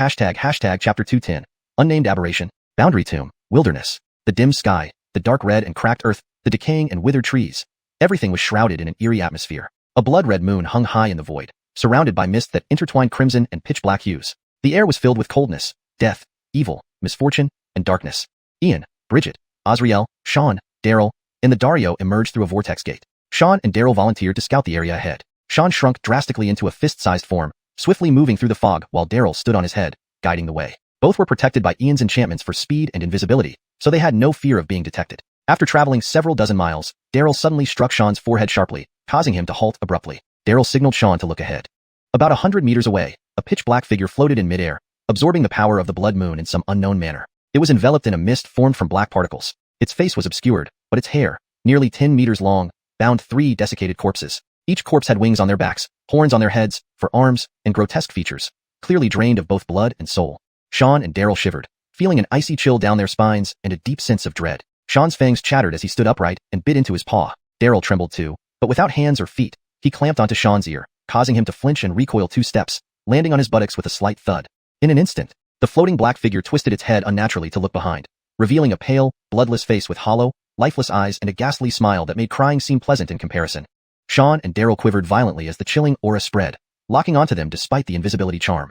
chapter 210. Unnamed aberration, boundary tomb, wilderness, the dim sky, the dark red and cracked earth, the decaying and withered trees. Everything was shrouded in an eerie atmosphere. A blood-red moon hung high in the void, surrounded by mist that intertwined crimson and pitch-black hues. The air was filled with coldness, death, evil, misfortune, and darkness. Ian, Bridget, Azriel, Sean, Daryl, and the Dario emerged through a vortex gate. Sean and Daryl volunteered to scout the area ahead. Sean shrunk drastically into a fist-sized form, swiftly moving through the fog while Daryl stood on his head, guiding the way. Both were protected by Ian's enchantments for speed and invisibility, so they had no fear of being detected. After traveling several dozen miles, Daryl suddenly struck Sean's forehead sharply, causing him to halt abruptly. Daryl signaled Sean to look ahead. About 100 meters away, a pitch-black figure floated in midair, absorbing the power of the blood moon in some unknown manner. It was enveloped in a mist formed from black particles. Its face was obscured, but its hair, nearly 10 meters long, bound 3 desiccated corpses. Each corpse had wings on their backs, horns on their heads, for arms, and grotesque features, clearly drained of both blood and soul. Sean and Daryl shivered, feeling an icy chill down their spines and a deep sense of dread. Sean's fangs chattered as he stood upright and bit into his paw. Daryl trembled too, but without hands or feet, he clamped onto Sean's ear, causing him to flinch and recoil 2 steps, landing on his buttocks with a slight thud. In an instant, the floating black figure twisted its head unnaturally to look behind, revealing a pale, bloodless face with hollow, lifeless eyes and a ghastly smile that made crying seem pleasant in comparison. Sean and Daryl quivered violently as the chilling aura spread, locking onto them despite the invisibility charm.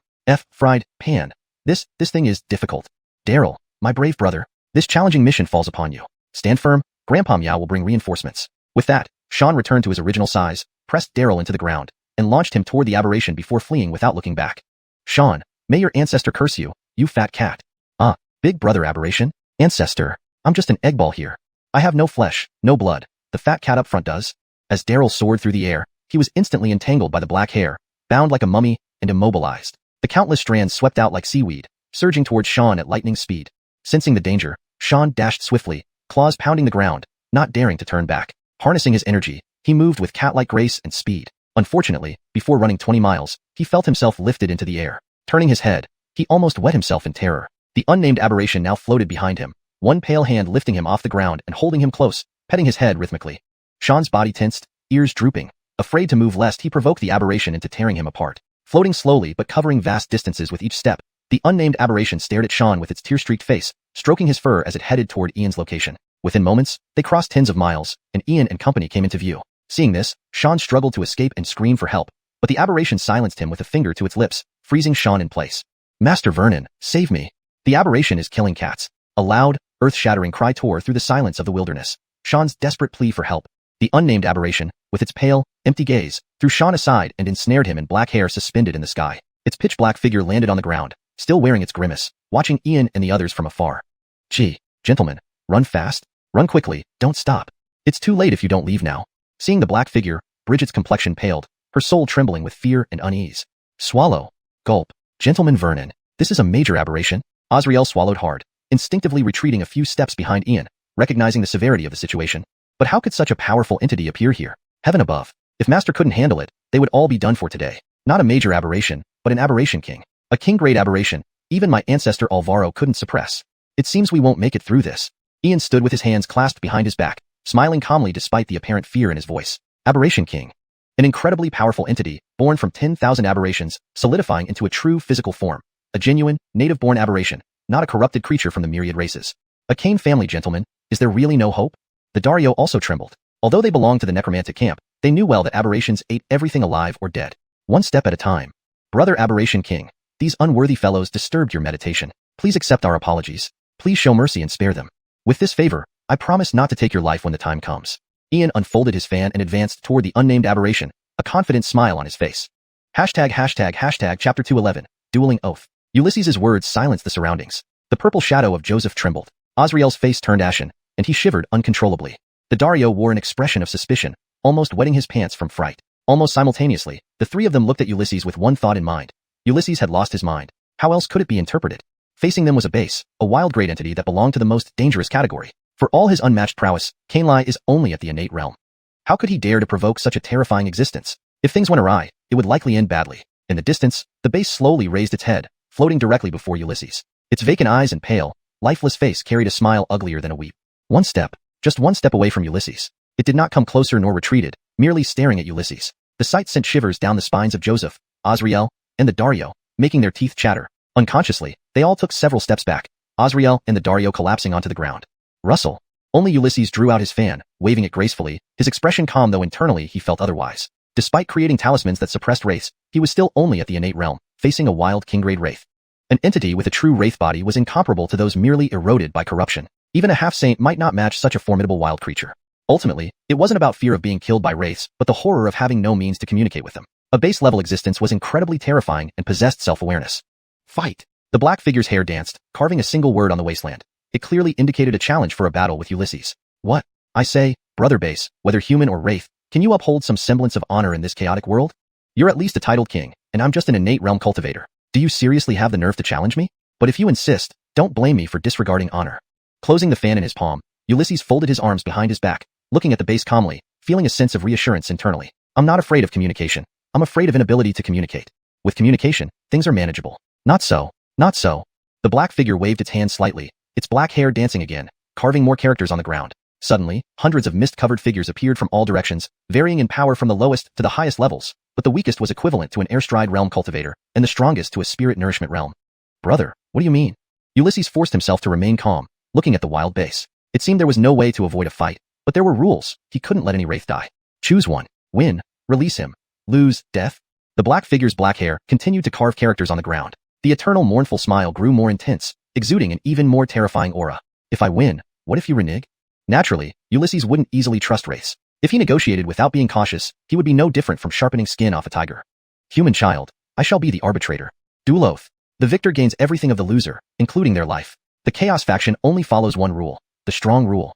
Fried Pan. This thing is difficult. Daryl, my brave brother, this challenging mission falls upon you. Stand firm, Grandpa Meow will bring reinforcements. With that, Sean returned to his original size, pressed Daryl into the ground, and launched him toward the aberration before fleeing without looking back. Sean, may your ancestor curse you, you fat cat. Big brother aberration? Ancestor, I'm just an egg ball here. I have no flesh, no blood. The fat cat up front does. As Daryl soared through the air, he was instantly entangled by the black hair, bound like a mummy, and immobilized. The countless strands swept out like seaweed, surging towards Sean at lightning speed. Sensing the danger, Sean dashed swiftly, claws pounding the ground, not daring to turn back. Harnessing his energy, he moved with cat-like grace and speed. Unfortunately, before running 20 miles, he felt himself lifted into the air. Turning his head, he almost wet himself in terror. The unnamed aberration now floated behind him, one pale hand lifting him off the ground and holding him close, petting his head rhythmically. Sean's body tensed, ears drooping, afraid to move lest he provoke the aberration into tearing him apart. Floating slowly but covering vast distances with each step, the unnamed aberration stared at Sean with its tear-streaked face, stroking his fur as it headed toward Ian's location. Within moments, they crossed tens of miles, and Ian and company came into view. Seeing this, Sean struggled to escape and scream for help, but the aberration silenced him with a finger to its lips, freezing Sean in place. Master Vernon, save me. The aberration is killing cats. A loud, earth-shattering cry tore through the silence of the wilderness. Sean's desperate plea for help. The unnamed aberration, with its pale, empty gaze, threw Sean aside and ensnared him in black hair suspended in the sky. Its pitch-black figure landed on the ground, still wearing its grimace, watching Ian and the others from afar. Gee, gentlemen, run fast, run quickly, don't stop. It's too late if you don't leave now. Seeing the black figure, Bridget's complexion paled, her soul trembling with fear and unease. Swallow. Gulp. Gentleman Vernon, this is a major aberration. Azriel swallowed hard, instinctively retreating a few steps behind Ian, recognizing the severity of the situation. But how could such a powerful entity appear here? Heaven above. If Master couldn't handle it, they would all be done for today. Not a major aberration, but an aberration king. A king-grade aberration, even my ancestor Alvaro couldn't suppress. It seems we won't make it through this. Ian stood with his hands clasped behind his back, smiling calmly despite the apparent fear in his voice. Aberration King. An incredibly powerful entity, born from 10,000 aberrations, solidifying into a true physical form. A genuine, native-born aberration, not a corrupted creature from the myriad races. A Kane family, gentlemen, is there really no hope? The Dario also trembled. Although they belonged to the necromantic camp, they knew well that aberrations ate everything alive or dead. One step at a time. Brother Aberration King, these unworthy fellows disturbed your meditation. Please accept our apologies. Please show mercy and spare them. With this favor, I promise not to take your life when the time comes. Ian unfolded his fan and advanced toward the unnamed aberration, a confident smile on his face. Hashtag Chapter 211, Dueling Oath. Ulysses' words silenced the surroundings. The purple shadow of Joseph trembled. Azriel's face turned ashen, and he shivered uncontrollably. The Dario wore an expression of suspicion, almost wetting his pants from fright. Almost simultaneously, the three of them looked at Ulysses with one thought in mind. Ulysses had lost his mind. How else could it be interpreted? Facing them was a base, a wild great entity that belonged to the most dangerous category. For all his unmatched prowess, Canglan is only at the innate realm. How could he dare to provoke such a terrifying existence? If things went awry, it would likely end badly. In the distance, the base slowly raised its head, floating directly before Ulysses. Its vacant eyes and pale, lifeless face carried a smile uglier than a weep. One step, just one step away from Ulysses. It did not come closer nor retreated, merely staring at Ulysses. The sight sent shivers down the spines of Joseph, Azriel, and the Dario, making their teeth chatter. Unconsciously, they all took several steps back, Azriel and the Dario collapsing onto the ground. Rustle. Only Ulysses drew out his fan, waving it gracefully, his expression calm though internally he felt otherwise. Despite creating talismans that suppressed wraiths, he was still only at the innate realm, facing a wild king-grade wraith. An entity with a true wraith body was incomparable to those merely eroded by corruption. Even a half-saint might not match such a formidable wild creature. Ultimately, it wasn't about fear of being killed by wraiths, but the horror of having no means to communicate with them. A base-level existence was incredibly terrifying and possessed self-awareness. Fight. The black figure's hair danced, carving a single word on the wasteland. It clearly indicated a challenge for a battle with Ulysses. What? I say, brother base, whether human or wraith, can you uphold some semblance of honor in this chaotic world? You're at least a titled king, and I'm just an innate realm cultivator. Do you seriously have the nerve to challenge me? But if you insist, don't blame me for disregarding honor. Closing the fan in his palm, Ulysses folded his arms behind his back, looking at the base calmly, feeling a sense of reassurance internally. I'm not afraid of communication. I'm afraid of inability to communicate. With communication, things are manageable. Not so. Not so. The black figure waved its hand slightly, its black hair dancing again, carving more characters on the ground. Suddenly, hundreds of mist-covered figures appeared from all directions, varying in power from the lowest to the highest levels, but the weakest was equivalent to an airstride realm cultivator, and the strongest to a spirit nourishment realm. Brother, what do you mean? Ulysses forced himself to remain calm, looking at the wild base. It seemed there was no way to avoid a fight, but there were rules. He couldn't let any wraith die. Choose one. Win. Release him. Lose. Death. The black figure's black hair continued to carve characters on the ground. The eternal mournful smile grew more intense, exuding an even more terrifying aura. If I win, what if you renege? Naturally, Ulysses wouldn't easily trust Wraiths. If he negotiated without being cautious, he would be no different from sharpening skin off a tiger. Human child, I shall be the arbitrator. Duel oath. The victor gains everything of the loser, including their life. The Chaos faction only follows one rule, the strong rule.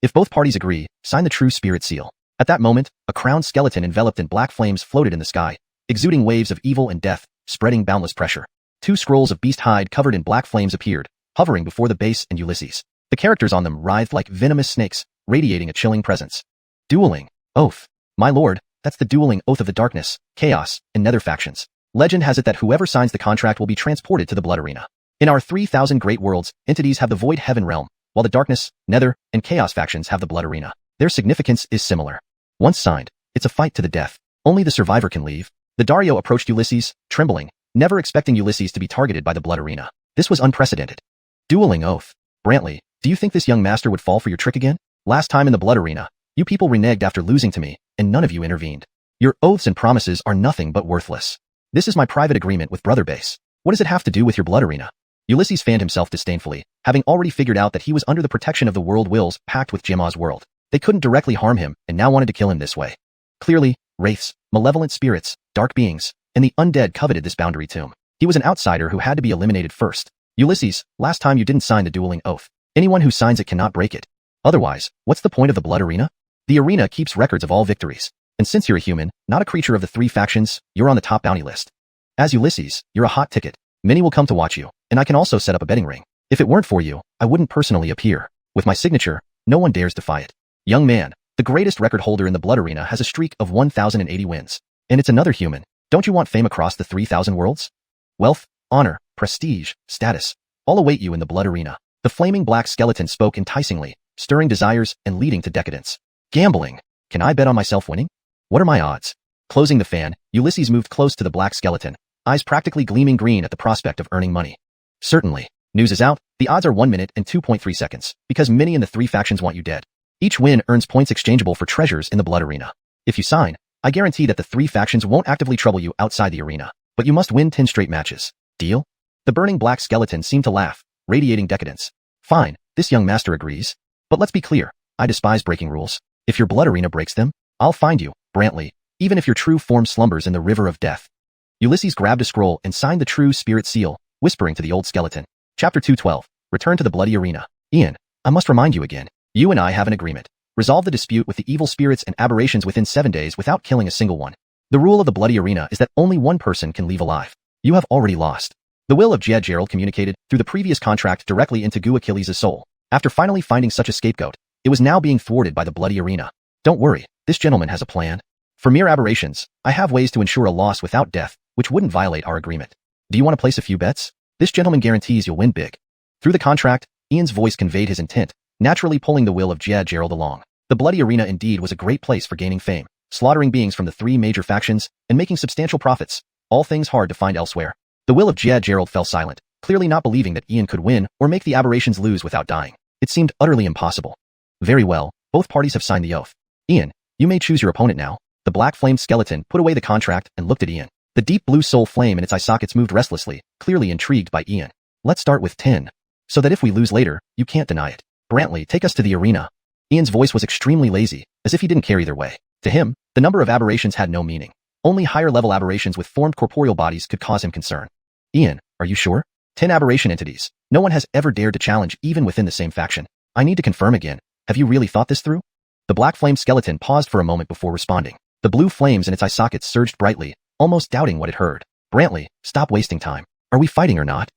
If both parties agree, sign the true spirit seal. At that moment, a crowned skeleton enveloped in black flames floated in the sky, exuding waves of evil and death, spreading boundless pressure. 2 scrolls of beast hide covered in black flames appeared, hovering before the base and Ulysses. The characters on them writhed like venomous snakes, radiating a chilling presence. Dueling oath. My lord, that's the dueling oath of the darkness, chaos, and nether factions. Legend has it that whoever signs the contract will be transported to the blood arena. In our 3,000 great worlds, entities have the void heaven realm, while the darkness, nether, and chaos factions have the blood arena. Their significance is similar. Once signed, it's a fight to the death. Only the survivor can leave. The Dario approached Ulysses, trembling, never expecting Ulysses to be targeted by the blood arena. This was unprecedented. Dueling oath. Brantley, do you think this young master would fall for your trick again? Last time in the blood arena, you people reneged after losing to me, and none of you intervened. Your oaths and promises are nothing but worthless. This is my private agreement with Brother Base. What does it have to do with your blood arena? Ulysses fanned himself disdainfully, having already figured out that he was under the protection of the world wills pact with Jimma's world. They couldn't directly harm him and now wanted to kill him this way. Clearly, wraiths, malevolent spirits, dark beings, and the undead coveted this boundary tomb. He was an outsider who had to be eliminated first. Ulysses, last time you didn't sign the dueling oath. Anyone who signs it cannot break it. Otherwise, what's the point of the blood arena? The arena keeps records of all victories. And since you're a human, not a creature of the 3 factions, you're on the top bounty list. As Ulysses, you're a hot ticket. Many will come to watch you, and I can also set up a betting ring. If it weren't for you, I wouldn't personally appear. With my signature, no one dares defy it. Young man, the greatest record holder in the blood arena has a streak of 1,080 wins. And it's another human. Don't you want fame across the 3,000 worlds? Wealth, honor, prestige, status, all await you in the blood arena. The flaming black skeleton spoke enticingly, stirring desires and leading to decadence. Gambling. Can I bet on myself winning? What are my odds? Closing the fan, Ulysses moved close to the black skeleton, eyes practically gleaming green at the prospect of earning money. Certainly. News is out, the odds are 1 minute and 2.3 seconds, because many in the 3 factions want you dead. Each win earns points exchangeable for treasures in the blood arena. If you sign, I guarantee that the 3 factions won't actively trouble you outside the arena, but you must win 10 straight matches. Deal? The burning black skeleton seemed to laugh, radiating decadence. Fine, this young master agrees. But let's be clear, I despise breaking rules. If your blood arena breaks them, I'll find you, Brantley, even if your true form slumbers in the river of death. Ulysses grabbed a scroll and signed the true spirit seal, whispering to the old skeleton. Chapter 212. Return to the bloody arena. Ian, I must remind you again. You and I have an agreement. Resolve the dispute with the evil spirits and aberrations within 7 days without killing a single one. The rule of the bloody arena is that only one person can leave alive. You have already lost. The will of Jed Gerald communicated through the previous contract directly into Gu Achilles' soul. After finally finding such a scapegoat, it was now being thwarted by the bloody arena. Don't worry, this gentleman has a plan. For mere aberrations, I have ways to ensure a loss without death, which wouldn't violate our agreement. Do you want to place a few bets? This gentleman guarantees you'll win big. Through the contract, Ian's voice conveyed his intent, naturally pulling the will of Jed Gerald along. The bloody arena indeed was a great place for gaining fame, slaughtering beings from the 3 major factions, and making substantial profits, all things hard to find elsewhere. The will of Jed Gerald fell silent, clearly not believing that Ian could win or make the aberrations lose without dying. It seemed utterly impossible. Very well, both parties have signed the oath. Ian, you may choose your opponent now. The black-flamed skeleton put away the contract and looked at Ian. The deep blue soul flame in its eye sockets moved restlessly, clearly intrigued by Ian. Let's start with 10. So that if we lose later, you can't deny it. Brantley, take us to the arena. Ian's voice was extremely lazy, as if he didn't care either way. To him, the number of aberrations had no meaning. Only higher-level aberrations with formed corporeal bodies could cause him concern. Ian, are you sure? 10 aberration entities. No one has ever dared to challenge even within the same faction. I need to confirm again. Have you really thought this through? The black-flamed skeleton paused for a moment before responding. The blue flames in its eye sockets surged brightly, almost doubting what it heard. Brantley, stop wasting time. Are we fighting or not?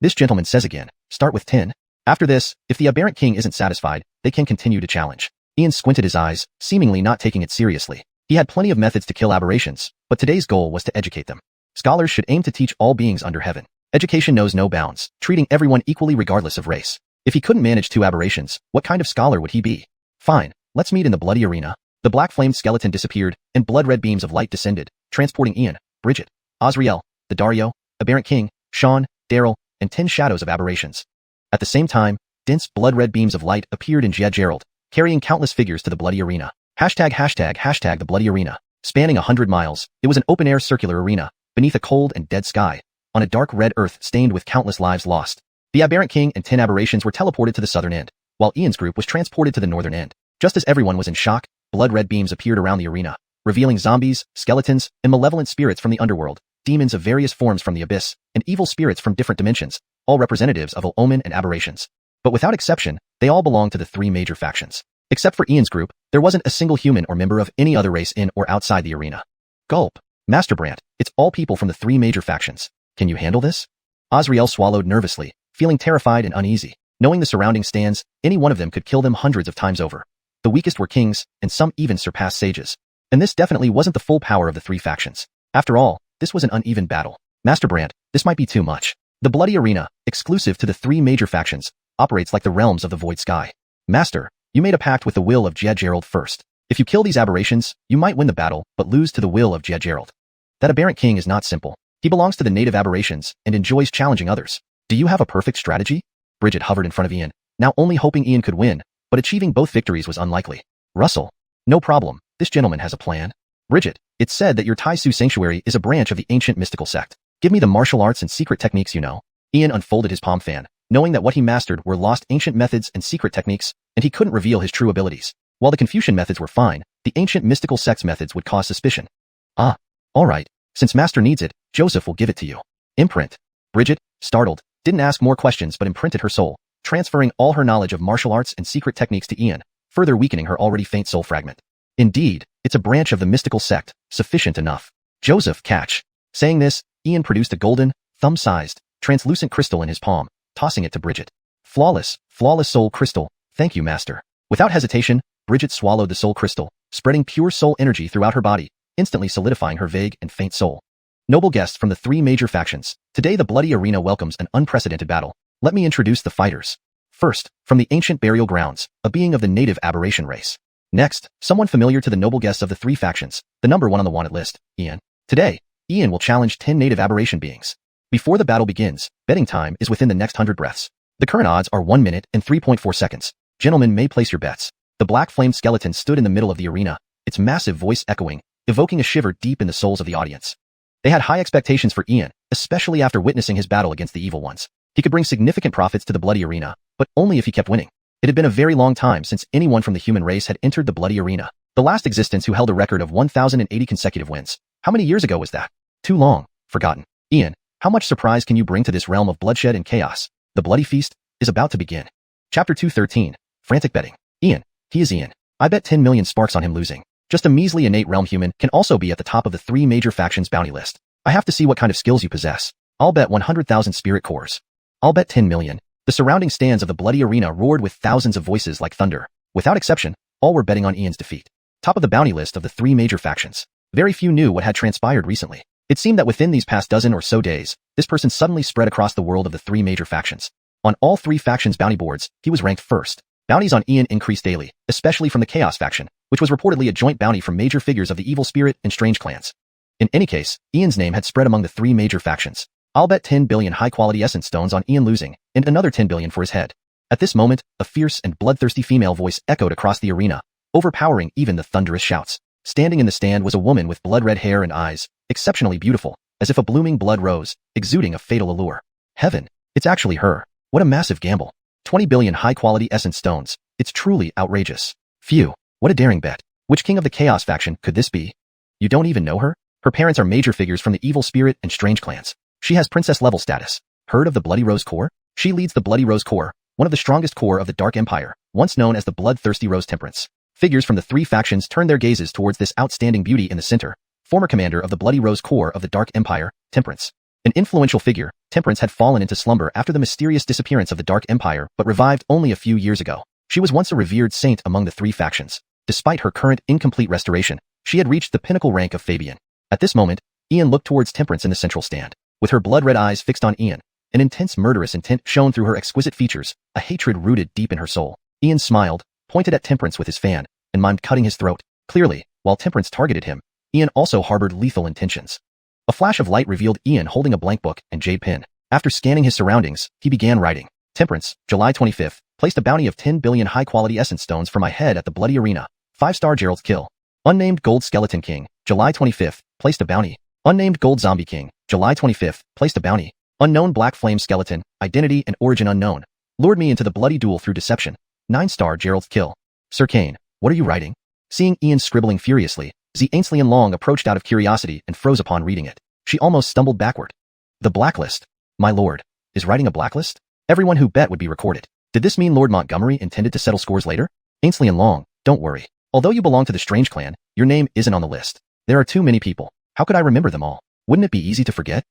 This gentleman says again, start with 10. After this, if the aberrant king isn't satisfied, they can continue to challenge. Ian squinted his eyes, seemingly not taking it seriously. He had plenty of methods to kill aberrations, but today's goal was to educate them. Scholars should aim to teach all beings under heaven. Education knows no bounds, treating everyone equally regardless of race. If he couldn't manage 2 aberrations, what kind of scholar would he be? Fine, let's meet in the bloody arena. The black-flamed skeleton disappeared, and blood-red beams of light descended, transporting Ian, Bridget, Azrael, the Dario, Aberrant King, Sean, Daryl, and 10 shadows of aberrations. At the same time, dense blood-red beams of light appeared in Jed Gerald, carrying countless figures to the bloody arena. Hashtag the bloody arena. Spanning 100 miles, it was an open-air circular arena, beneath a cold and dead sky, on a dark red earth stained with countless lives lost. The Aberrant King and 10 aberrations were teleported to the southern end, while Ian's group was transported to the northern end. Just as everyone was in shock, blood-red beams appeared around the arena, revealing zombies, skeletons, and malevolent spirits from the underworld, demons of various forms from the abyss, and evil spirits from different dimensions, all representatives of ill omen and aberrations. But without exception, they all belonged to the three major factions. Except for Ian's group, there wasn't a single human or member of any other race in or outside the arena. Gulp. Master Brant, it's all people from the three major factions. Can you handle this? Azrael swallowed nervously, feeling terrified and uneasy. Knowing the surrounding stands, any one of them could kill them hundreds of times over. The weakest were kings, and some even surpassed sages. And this definitely wasn't the full power of the three factions. After all, this was an uneven battle. Master Brant, this might be too much. The Bloody Arena, exclusive to the three major factions, operates like the realms of the Void Sky. Master, you made a pact with the will of Jed Gerald first. If you kill these aberrations, you might win the battle, but lose to the will of Jed Gerald. That aberrant king is not simple. He belongs to the native aberrations and enjoys challenging others. Do you have a perfect strategy? Bridget hovered in front of Ian, now only hoping Ian could win, but achieving both victories was unlikely. Russell. No problem, this gentleman has a plan. Bridget, it's said that your Taisu Sanctuary is a branch of the ancient mystical sect. Give me the martial arts and secret techniques you know. Ian unfolded his palm fan, knowing that what he mastered were lost ancient methods and secret techniques, and he couldn't reveal his true abilities. While the Confucian methods were fine, the ancient mystical sect's methods would cause suspicion. Ah, all right. Since Master needs it, Joseph will give it to you. Imprint. Bridget, startled, didn't ask more questions but imprinted her soul, transferring all her knowledge of martial arts and secret techniques to Ian, further weakening her already faint soul fragment. Indeed, it's a branch of the mystical sect, sufficient enough. Joseph, catch. Saying this, Ian produced a golden, thumb-sized, translucent crystal in his palm, tossing it to Bridget. Flawless soul crystal, thank you, Master. Without hesitation, Bridget swallowed the soul crystal, spreading pure soul energy throughout her body, instantly solidifying her vague and faint soul. Noble guests from the three major factions, today the Bloody Arena welcomes an unprecedented battle. Let me introduce the fighters. First, from the ancient burial grounds, a being of the native aberration race. Next, someone familiar to the noble guests of the three factions, the number one on the wanted list, Ian. Today, Ian will challenge 10 native aberration beings. Before the battle begins, betting time is within the next 100 breaths. The current odds are 1 minute and 3.4 seconds. Gentlemen may place your bets. The black-flamed skeleton stood in the middle of the arena, its massive voice echoing, evoking a shiver deep in the souls of the audience. They had high expectations for Ian, especially after witnessing his battle against the evil ones. He could bring significant profits to the Bloody Arena, but only if he kept winning. It had been a very long time since anyone from the human race had entered the Bloody Arena. The last existence who held a record of 1,080 consecutive wins. How many years ago was that? Too long, forgotten. Ian, how much surprise can you bring to this realm of bloodshed and chaos? The bloody feast is about to begin. Chapter 213. Frantic betting. Ian. He is Ian. I bet 10 million sparks on him losing. Just a measly innate realm human can also be at the top of the three major factions bounty list. I have to see what kind of skills you possess. I'll bet 100,000 spirit cores. I'll bet 10 million. The surrounding stands of the Bloody Arena roared with thousands of voices like thunder. Without exception, all were betting on Ian's defeat. Top of the bounty list of the three major factions. Very few knew what had transpired recently. It seemed that within these past dozen or so days, this person suddenly spread across the world of the three major factions. On all three factions' bounty boards, he was ranked first. Bounties on Ian increased daily, especially from the Chaos faction, which was reportedly a joint bounty from major figures of the Evil Spirit and Strange clans. In any case, Ian's name had spread among the three major factions. I'll bet 10 billion high-quality essence stones on Ian losing, and another 10 billion for his head. At this moment, a fierce and bloodthirsty female voice echoed across the arena, overpowering even the thunderous shouts. Standing in the stand was a woman with blood-red hair and eyes, exceptionally beautiful, as if a blooming blood rose, exuding a fatal allure. Heaven, it's actually her. What a massive gamble. 20 billion high-quality essence stones. It's truly outrageous. Phew, what a daring bet. Which king of the Chaos faction could this be? You don't even know her? Her parents are major figures from the Evil Spirit and Strange clans. She has princess-level status. Heard of the Bloody Rose Corps? She leads the Bloody Rose Corps, one of the strongest corps of the Dark Empire, once known as the Bloodthirsty Rose Temperance. Figures from the three factions turned their gazes towards this outstanding beauty in the center, former commander of the Bloody Rose Corps of the Dark Empire, Temperance. An influential figure, Temperance had fallen into slumber after the mysterious disappearance of the Dark Empire but revived only a few years ago. She was once a revered saint among the three factions. Despite her current incomplete restoration, she had reached the pinnacle rank of Fabian. At this moment, Ian looked towards Temperance in the central stand. With her blood-red eyes fixed on Ian, an intense murderous intent shone through her exquisite features, a hatred rooted deep in her soul. Ian smiled, pointed at Temperance with his fan, and mimed cutting his throat. Clearly, while Temperance targeted him, Ian also harbored lethal intentions. A flash of light revealed Ian holding a blank book and jade pen. After scanning his surroundings, he began writing. Temperance, July 25th, placed a bounty of 10 billion high-quality essence stones for my head at the Bloody Arena. 5-star Gerald's kill. Unnamed Gold Skeleton King, July 25th, placed a bounty. Unnamed Gold Zombie King, July 25th, placed a bounty. Unknown Black Flame Skeleton, identity and origin unknown. Lured me into the bloody duel through deception. 9-star Gerald's kill. Sir Kane, what are you writing? Seeing Ian scribbling furiously, Xianxia Long approached out of curiosity and froze upon reading it. She almost stumbled backward. The blacklist. My lord, is writing a blacklist? Everyone who bet would be recorded. Did this mean Lord Montgomery intended to settle scores later? Ainsley and Long, don't worry. Although you belong to the Strange Clan, your name isn't on the list. There are too many people. How could I remember them all? Wouldn't it be easy to forget?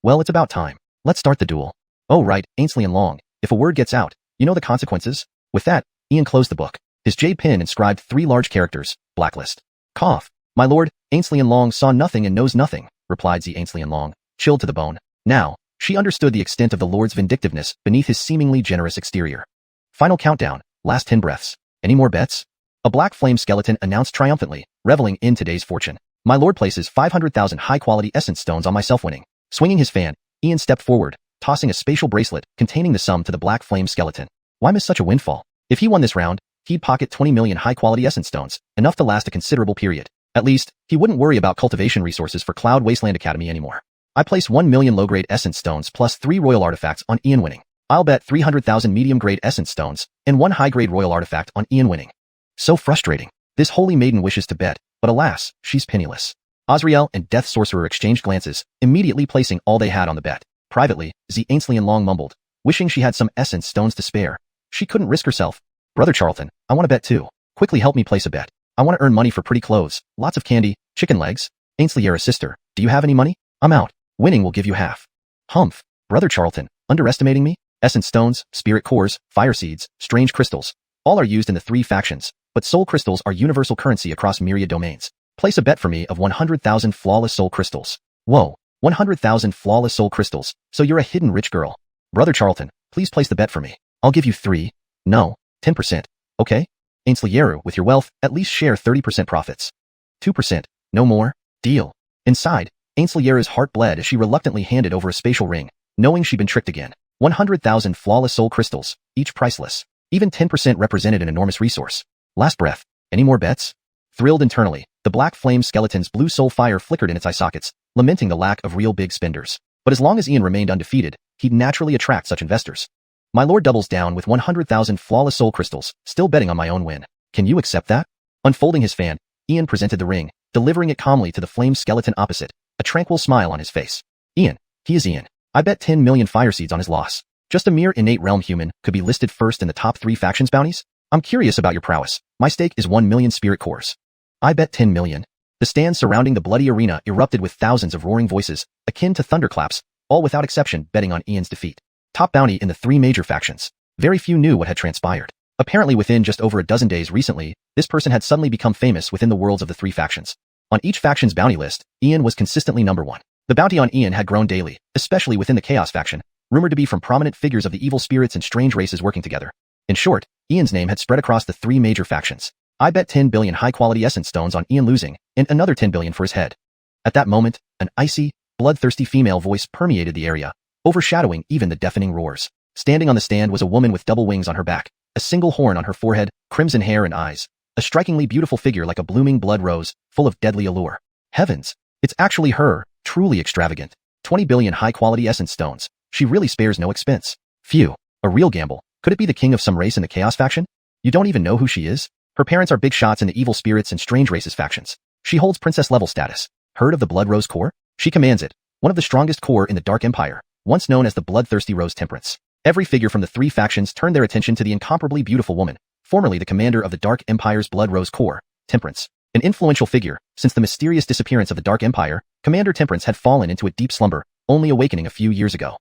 Well, it's about time. Let's start the duel. Oh right, Ainsley and Long, if a word gets out, you know the consequences? With that, Ian closed the book. His jade pen inscribed 3 large characters, blacklist. Cough. My lord, Ainsley and Long saw nothing and knows nothing, replied Ainsley and Long, chilled to the bone. Now, she understood the extent of the Lord's vindictiveness beneath his seemingly generous exterior. Final countdown, last 10 breaths. Any more bets? A black flame skeleton announced triumphantly, reveling in today's fortune. My lord places 500,000 high-quality essence stones on myself winning. Swinging his fan, Ian stepped forward, tossing a spatial bracelet containing the sum to the black flame skeleton. Why miss such a windfall? If he won this round, he'd pocket 20 million high-quality essence stones, enough to last a considerable period. At least, he wouldn't worry about cultivation resources for Cloud Wasteland Academy anymore. I place 1 million low-grade essence stones plus 3 royal artifacts on Ian winning. I'll bet 300,000 medium-grade essence stones and 1 high-grade royal artifact on Ian winning. So frustrating. This holy maiden wishes to bet, but alas, she's penniless. Azrael and Death Sorcerer exchanged glances, immediately placing all they had on the bet. Privately, Ainsley and Long mumbled, wishing she had some essence stones to spare. She couldn't risk herself. Brother Charlton, I want to bet too. Quickly help me place a bet. I want to earn money for pretty clothes, lots of candy, chicken legs. Ainsley Yara's sister, do you have any money? I'm out. Winning will give you half. Humph. Brother Charlton, underestimating me? Essence stones, spirit cores, fire seeds, strange crystals. All are used in the 3 factions, but soul crystals are universal currency across myriad domains. Place a bet for me of 100,000 flawless soul crystals. Whoa. 100,000 flawless soul crystals, so you're a hidden rich girl. Brother Charlton, please place the bet for me. I'll give you 3. No. 10%. Okay? Ainsley Yeru, with your wealth, at least share 30% profits. 2%. No more. Deal. Inside, Ainsley Yeru's heart bled as she reluctantly handed over a spatial ring, knowing she'd been tricked again. 100,000 flawless soul crystals, each priceless. Even 10% represented an enormous resource. Last breath. Any more bets? Thrilled internally, the black flame skeleton's blue soul fire flickered in its eye sockets, lamenting the lack of real big spenders. But as long as Ian remained undefeated, he'd naturally attract such investors. My lord doubles down with 100,000 flawless soul crystals, still betting on my own win. Can you accept that? Unfolding his fan, Ian presented the ring, delivering it calmly to the flame skeleton opposite, a tranquil smile on his face. Ian. He is Ian. I bet 10 million fire seeds on his loss. Just a mere innate realm human could be listed first in the top 3 factions bounties? I'm curious about your prowess. My stake is 1 million spirit cores. I bet 10 million. The stands surrounding the bloody arena erupted with thousands of roaring voices, akin to thunderclaps, all without exception betting on Ian's defeat. Top bounty in the 3 major factions. Very few knew what had transpired. Apparently within just over a dozen days recently, this person had suddenly become famous within the worlds of the 3 factions. On each faction's bounty list, Ian was consistently number 1. The bounty on Ian had grown daily, especially within the Chaos faction, rumored to be from prominent figures of the evil spirits and strange races working together. In short, Ian's name had spread across the 3 major factions. I bet 10 billion high-quality essence stones on Ian losing, and another 10 billion for his head. At that moment, an icy, bloodthirsty female voice permeated the area, overshadowing even the deafening roars. Standing on the stand was a woman with double wings on her back, a single horn on her forehead, crimson hair and eyes, a strikingly beautiful figure like a blooming blood rose, full of deadly allure. Heavens! It's actually her, truly extravagant. 20 billion high-quality essence stones. She really spares no expense. Phew, a real gamble. Could it be the king of some race in the Chaos faction? You don't even know who she is? Her parents are big shots in the evil spirits and strange races factions. She holds princess-level status. Heard of the Blood Rose Corps? She commands it, one of the strongest corps in the Dark Empire, once known as the Bloodthirsty Rose Temperance. Every figure from the 3 factions turned their attention to the incomparably beautiful woman, formerly the commander of the Dark Empire's Blood Rose Corps, Temperance. An influential figure, since the mysterious disappearance of the Dark Empire, Commander Temperance had fallen into a deep slumber, only awakening a few years ago.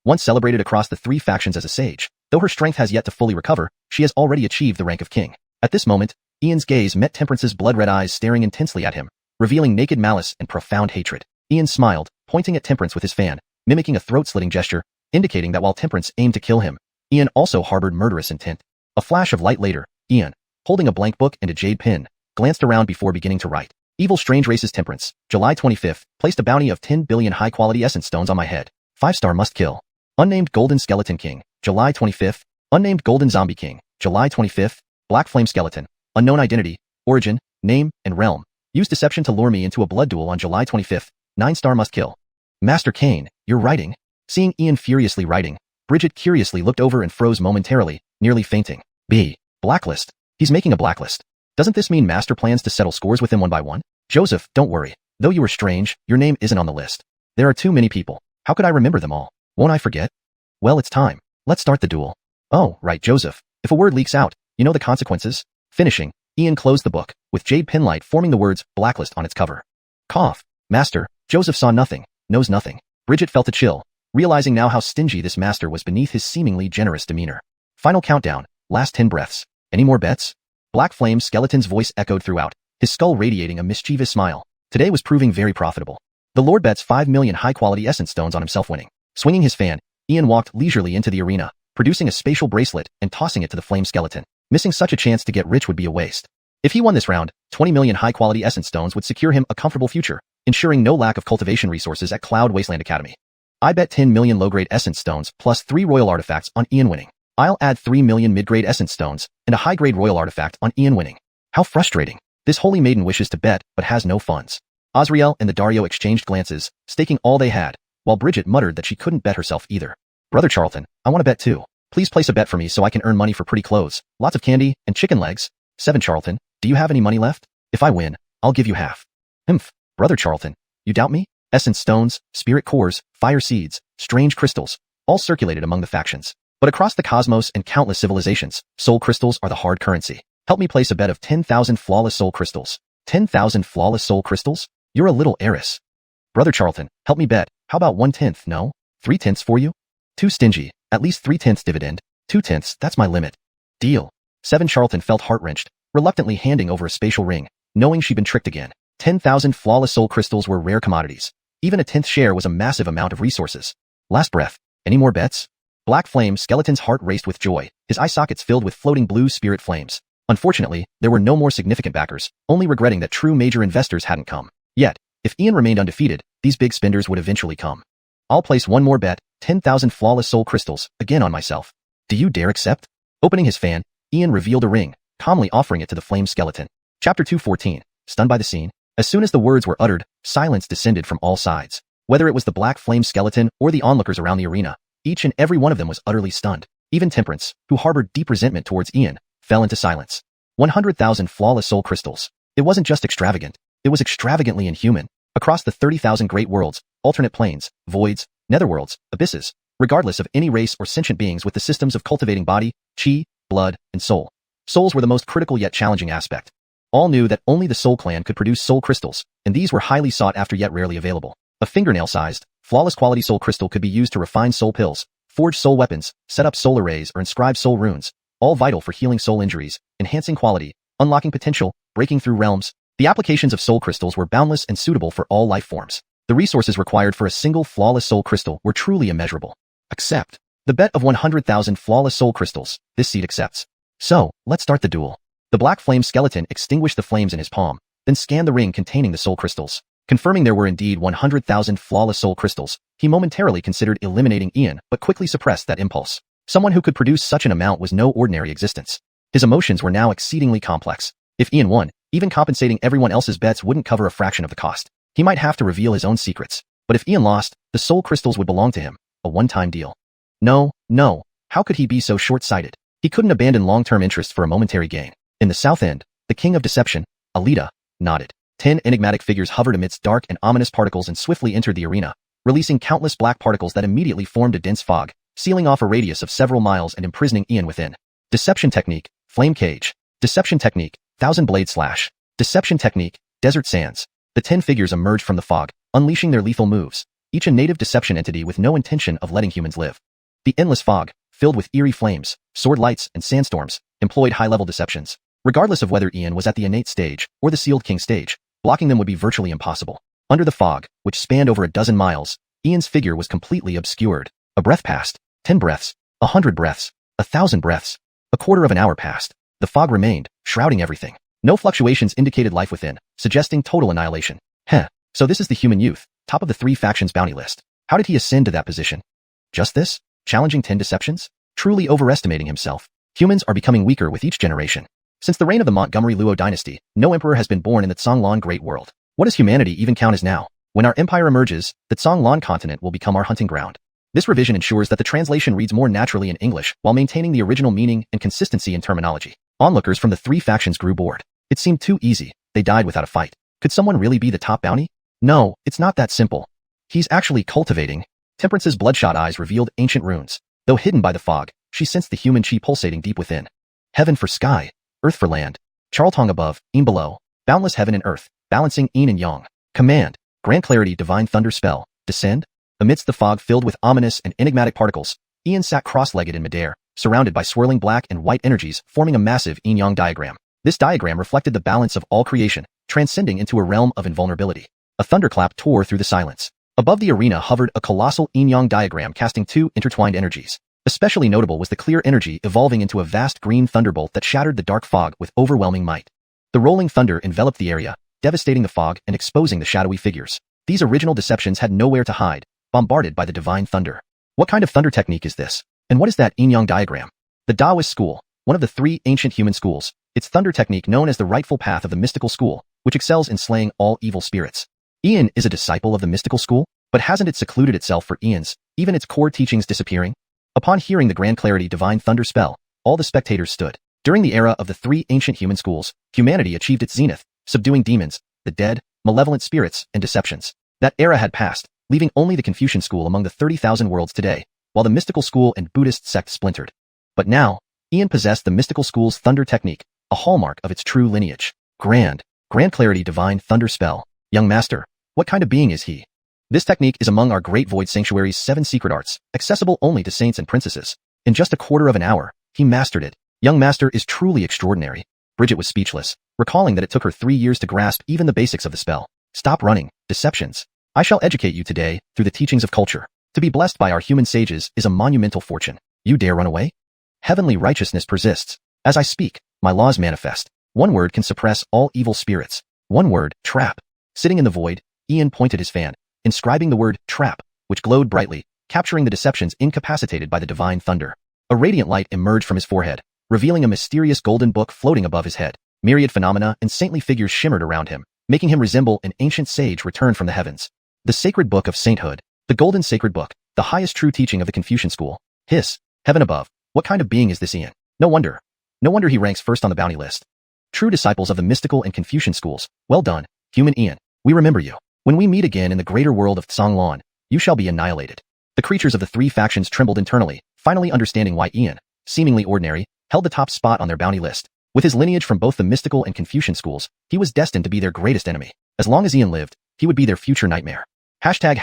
Once celebrated across the 3 factions as a sage, though her strength has yet to fully recover, she has already achieved the rank of king. At this moment, Ian's gaze met Temperance's blood-red eyes staring intensely at him, revealing naked malice and profound hatred. Ian smiled, pointing at Temperance with his fan, mimicking a throat-slitting gesture, indicating that while Temperance aimed to kill him, Ian also harbored murderous intent. A flash of light later, Ian, holding a blank book and a jade pen, glanced around before beginning to write. Evil Strange Races Temperance, July 25th, placed a bounty of 10 billion high-quality essence stones on my head. 5-star must kill. Unnamed Golden Skeleton King, July 25th. Unnamed Golden Zombie King, July 25th. Black Flame Skeleton. Unknown identity, origin, name, and realm. Use deception to lure me into a blood duel on July 25th. 9-star must kill. Master Kane, you're writing? Seeing Ian furiously writing, Bridget curiously looked over and froze momentarily, nearly fainting. B. Blacklist. He's making a blacklist. Doesn't this mean master plans to settle scores with him one by one? Joseph, don't worry. Though you were strange, your name isn't on the list. There are too many people. How could I remember them all? Won't I forget? Well, it's time. Let's start the duel. Oh, right, Joseph. If a word leaks out, you know the consequences? Finishing, Ian closed the book, with jade pinlight forming the words blacklist on its cover. Cough. Master, Joseph saw nothing, knows nothing. Bridget felt a chill, realizing now how stingy this master was beneath his seemingly generous demeanor. Final countdown, last 10 breaths. Any more bets? Black Flame Skeleton's voice echoed throughout, his skull radiating a mischievous smile. Today was proving very profitable. The Lord bets 5 million high-quality essence stones on himself winning. Swinging his fan, Ian walked leisurely into the arena, producing a spatial bracelet and tossing it to the flame skeleton. Missing such a chance to get rich would be a waste. If he won this round, 20 million high-quality essence stones would secure him a comfortable future, ensuring no lack of cultivation resources at Cloud Wasteland Academy. I bet 10 million low-grade essence stones plus 3 royal artifacts on Ian winning. I'll add 3 million mid-grade essence stones and a high-grade royal artifact on Ian winning. How frustrating. This holy maiden wishes to bet but has no funds. Azriel and the Dario exchanged glances, staking all they had, while Bridget muttered that she couldn't bet herself either. Brother Charlton, I want to bet too. Please place a bet for me so I can earn money for pretty clothes, lots of candy, and chicken legs. 7 Charlton, do you have any money left? If I win, I'll give you half. Brother Charlton, you doubt me? Essence stones, spirit cores, fire seeds, strange crystals, all circulated among the factions. But across the cosmos and countless civilizations, soul crystals are the hard currency. Help me place a bet of 10,000 flawless soul crystals. 10,000 flawless soul crystals? You're a little heiress. Brother Charlton, help me bet. How about 1/10, no? 3/10 for you? Too stingy. At least 3/10 dividend. 2/10, that's my limit. Deal. 7 Charlton felt heart-wrenched, reluctantly handing over a spatial ring, knowing she'd been tricked again. 10,000 flawless soul crystals were rare commodities. Even a 10th share was a massive amount of resources. Last breath. Any more bets? Black Flame Skeleton's heart raced with joy, his eye sockets filled with floating blue spirit flames. Unfortunately, there were no more significant backers, only regretting that true major investors hadn't come. Yet, if Ian remained undefeated, these big spenders would eventually come. I'll place one more bet, 10,000 flawless soul crystals, again on myself. Do you dare accept? Opening his fan, Ian revealed a ring, calmly offering it to the flame skeleton. Chapter 214, stunned by the scene. As soon as the words were uttered, silence descended from all sides. Whether it was the black flame skeleton or the onlookers around the arena, each and every one of them was utterly stunned. Even Temperance, who harbored deep resentment towards Ian, fell into silence. 100,000 flawless soul crystals. It wasn't just extravagant, it was extravagantly inhuman. Across the 30,000 great worlds, alternate planes, voids, netherworlds, abysses, regardless of any race or sentient beings with the systems of cultivating body, chi, blood, and soul. Souls were the most critical yet challenging aspect. All knew that only the Soul Clan could produce soul crystals, and these were highly sought after yet rarely available. A fingernail-sized, flawless quality soul crystal could be used to refine soul pills, forge soul weapons, set up soul arrays, or inscribe soul runes, all vital for healing soul injuries, enhancing quality, unlocking potential, breaking through realms. The applications of soul crystals were boundless and suitable for all life forms. The resources required for a single flawless soul crystal were truly immeasurable. Accept. The bet of 100,000 flawless soul crystals, this seed accepts. So, let's start the duel. The black flame skeleton extinguished the flames in his palm, then scanned the ring containing the soul crystals. Confirming there were indeed 100,000 flawless soul crystals, he momentarily considered eliminating Ian but quickly suppressed that impulse. Someone who could produce such an amount was no ordinary existence. His emotions were now exceedingly complex. If Ian won, even compensating everyone else's bets wouldn't cover a fraction of the cost. He might have to reveal his own secrets. But if Ian lost, the soul crystals would belong to him, a one-time deal. No, how could he be so short-sighted? He couldn't abandon long-term interest for a momentary gain. In the south end, the king of deception, Alita, nodded. 10 enigmatic figures hovered amidst dark and ominous particles and swiftly entered the arena, releasing countless black particles that immediately formed a dense fog, sealing off a radius of several miles and imprisoning Ian within. Deception technique, flame cage. Deception technique, thousand blade slash. Deception technique, desert sands. The 10 figures emerged from the fog, unleashing their lethal moves, each a native deception entity with no intention of letting humans live. The endless fog, filled with eerie flames, sword lights, and sandstorms, employed high-level deceptions. Regardless of whether Ian was at the innate stage or the sealed king stage, blocking them would be virtually impossible. Under the fog, which spanned over a dozen miles, Ian's figure was completely obscured. A breath passed, 10 breaths, 100 breaths, 1,000 breaths. A quarter of an hour passed. The fog remained, shrouding everything. No fluctuations indicated life within, suggesting total annihilation. So this is the human youth, top of the 3 factions bounty list. How did he ascend to that position? Just this? Challenging 10 deceptions? Truly overestimating himself. Humans are becoming weaker with each generation. Since the reign of the Montgomery Luo dynasty, no emperor has been born in the Canglan Great World. What does humanity even count as now? When our empire emerges, the Canglan continent will become our hunting ground. This revision ensures that the translation reads more naturally in English while maintaining the original meaning and consistency in terminology. Onlookers from the three factions grew bored. It seemed too easy. They died without a fight. Could someone really be the top bounty? No, it's not that simple. He's actually cultivating. Temperance's bloodshot eyes revealed ancient runes. Though hidden by the fog, she sensed the human chi pulsating deep within. Heaven for sky, earth for land. Charltong above, Yin below. Boundless heaven and earth, balancing yin and yang. Command, grand clarity divine thunder spell, descend. Amidst the fog filled with ominous and enigmatic particles, Ian sat cross-legged in midair, surrounded by swirling black and white energies forming a massive yin-yang diagram. This diagram reflected the balance of all creation, transcending into a realm of invulnerability. A thunderclap tore through the silence. Above the arena hovered a colossal yin-yang diagram casting two intertwined energies. Especially notable was the clear energy evolving into a vast green thunderbolt that shattered the dark fog with overwhelming might. The rolling thunder enveloped the area, devastating the fog and exposing the shadowy figures. These original deceptions had nowhere to hide, bombarded by the divine thunder. What kind of thunder technique is this? And what is that yin-yang diagram? The Taoist school, one of the three ancient human schools, its thunder technique known as the rightful path of the mystical school, which excels in slaying all evil spirits. Ian is a disciple of the mystical school, but hasn't it secluded itself for eons, even its core teachings disappearing? Upon hearing the grand clarity divine thunder spell, all the spectators stood. During the era of the three ancient human schools, humanity achieved its zenith, subduing demons, the dead, malevolent spirits, and deceptions. That era had passed, leaving only the Confucian school among the 30,000 worlds today, while the mystical school and Buddhist sect splintered. But now, Ian possessed the mystical school's thunder technique, a hallmark of its true lineage. Grand clarity divine thunder spell. Young master, what kind of being is he? This technique is among our Great Void Sanctuary's 7 secret arts, accessible only to saints and princesses. In just a quarter of an hour, he mastered it. Young master is truly extraordinary. Bridget was speechless, recalling that it took her 3 years to grasp even the basics of the spell. Stop running, deceptions. I shall educate you today through the teachings of culture. To be blessed by our human sages is a monumental fortune. You dare run away? Heavenly righteousness persists. As I speak, my laws manifest. One word can suppress all evil spirits. One word, trap. Sitting in the void, Ian pointed his fan, inscribing the word trap, which glowed brightly, capturing the deceptions incapacitated by the divine thunder. A radiant light emerged from his forehead, revealing a mysterious golden book floating above his head. Myriad phenomena and saintly figures shimmered around him, making him resemble an ancient sage returned from the heavens. The Sacred Book of Sainthood. The Golden Sacred Book, the highest true teaching of the Confucian school. Hiss, heaven above, what kind of being is this Ian? No wonder he ranks first on the bounty list. True disciples of the mystical and Confucian schools, well done, human Ian. We remember you. When we meet again in the greater world of Canglan, you shall be annihilated. The creatures of the three factions trembled internally, finally understanding why Ian, seemingly ordinary, held the top spot on their bounty list. With his lineage from both the mystical and Confucian schools, he was destined to be their greatest enemy. As long as Ian lived, he would be their future nightmare. Hashtag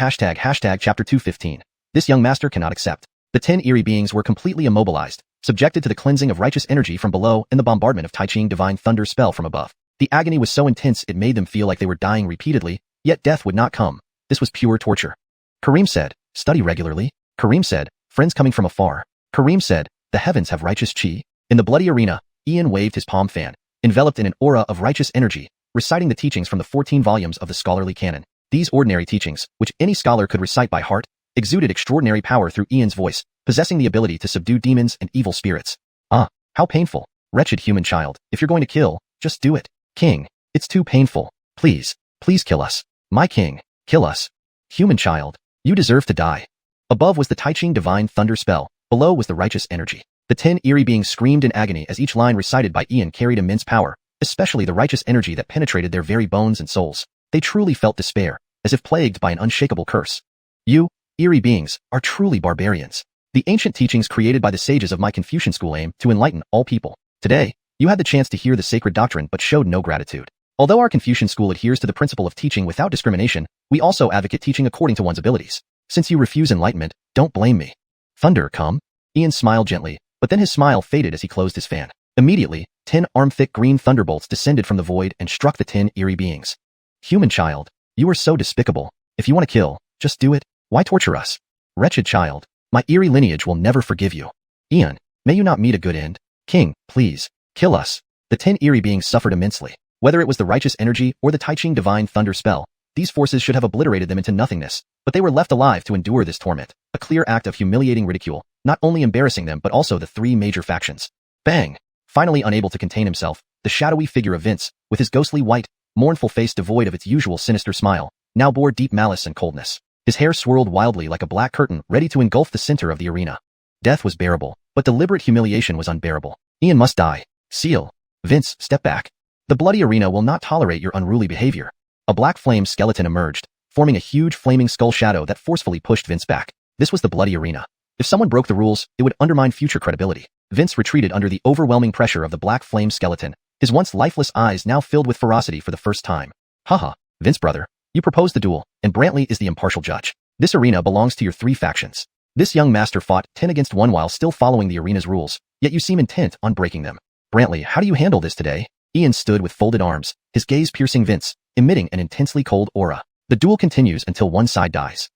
chapter 215. This young master cannot accept. The 10 eerie beings were completely immobilized, subjected to the cleansing of righteous energy from below and the bombardment of Tai Ching divine thunder spell from above. The agony was so intense it made them feel like they were dying repeatedly, yet death would not come. This was pure torture. Kareem said, study regularly. Kareem said, friends coming from afar. Kareem said, the heavens have righteous chi. In the bloody arena, Ian waved his palm fan, enveloped in an aura of righteous energy, reciting the teachings from the 14 volumes of the scholarly canon. These ordinary teachings, which any scholar could recite by heart, exuded extraordinary power through Ian's voice, possessing the ability to subdue demons and evil spirits. Ah, how painful. Wretched human child, if you're going to kill, just do it. King, it's too painful. Please kill us. My king, kill us. Human child, you deserve to die. Above was the Tai Ching divine thunder spell, below was the righteous energy. The 10 eerie beings screamed in agony as each line recited by Ian carried immense power, especially the righteous energy that penetrated their very bones and souls. They truly felt despair, as if plagued by an unshakable curse. You, eerie beings, are truly barbarians. The ancient teachings created by the sages of my Confucian school aim to enlighten all people. Today, you had the chance to hear the sacred doctrine but showed no gratitude. Although our Confucian school adheres to the principle of teaching without discrimination, we also advocate teaching according to one's abilities. Since you refuse enlightenment, don't blame me. Thunder, come. Ian smiled gently, but then his smile faded as he closed his fan. Immediately, 10 arm-thick green thunderbolts descended from the void and struck the 10 eerie beings. Human child, you are so despicable. If you want to kill, just do it. Why torture us? Wretched child, my eerie lineage will never forgive you. Ian, may you not meet a good end. King, please, kill us. The 10 eerie beings suffered immensely. Whether it was the righteous energy or the Tai Ching divine thunder spell, these forces should have obliterated them into nothingness, but they were left alive to endure this torment, a clear act of humiliating ridicule, not only embarrassing them but also the three major factions. Bang! Finally unable to contain himself, the shadowy figure of Vince, with his ghostly white, mournful face devoid of its usual sinister smile, now bore deep malice and coldness. His hair swirled wildly like a black curtain ready to engulf the center of the arena. Death was bearable, but deliberate humiliation was unbearable. Ian must die. Seal. Vince, step back. The bloody arena will not tolerate your unruly behavior. A black flame skeleton emerged, forming a huge flaming skull shadow that forcefully pushed Vince back. This was the bloody arena. If someone broke the rules, it would undermine future credibility. Vince retreated under the overwhelming pressure of the black flame skeleton, his once lifeless eyes now filled with ferocity for the first time. Haha, Vince brother, you proposed the duel, and Brantley is the impartial judge. This arena belongs to your 3 factions. This young master fought 10 against 1 while still following the arena's rules, yet you seem intent on breaking them. Brantley, how do you handle this today? Ian stood with folded arms, his gaze piercing Vince, emitting an intensely cold aura. The duel continues until one side dies.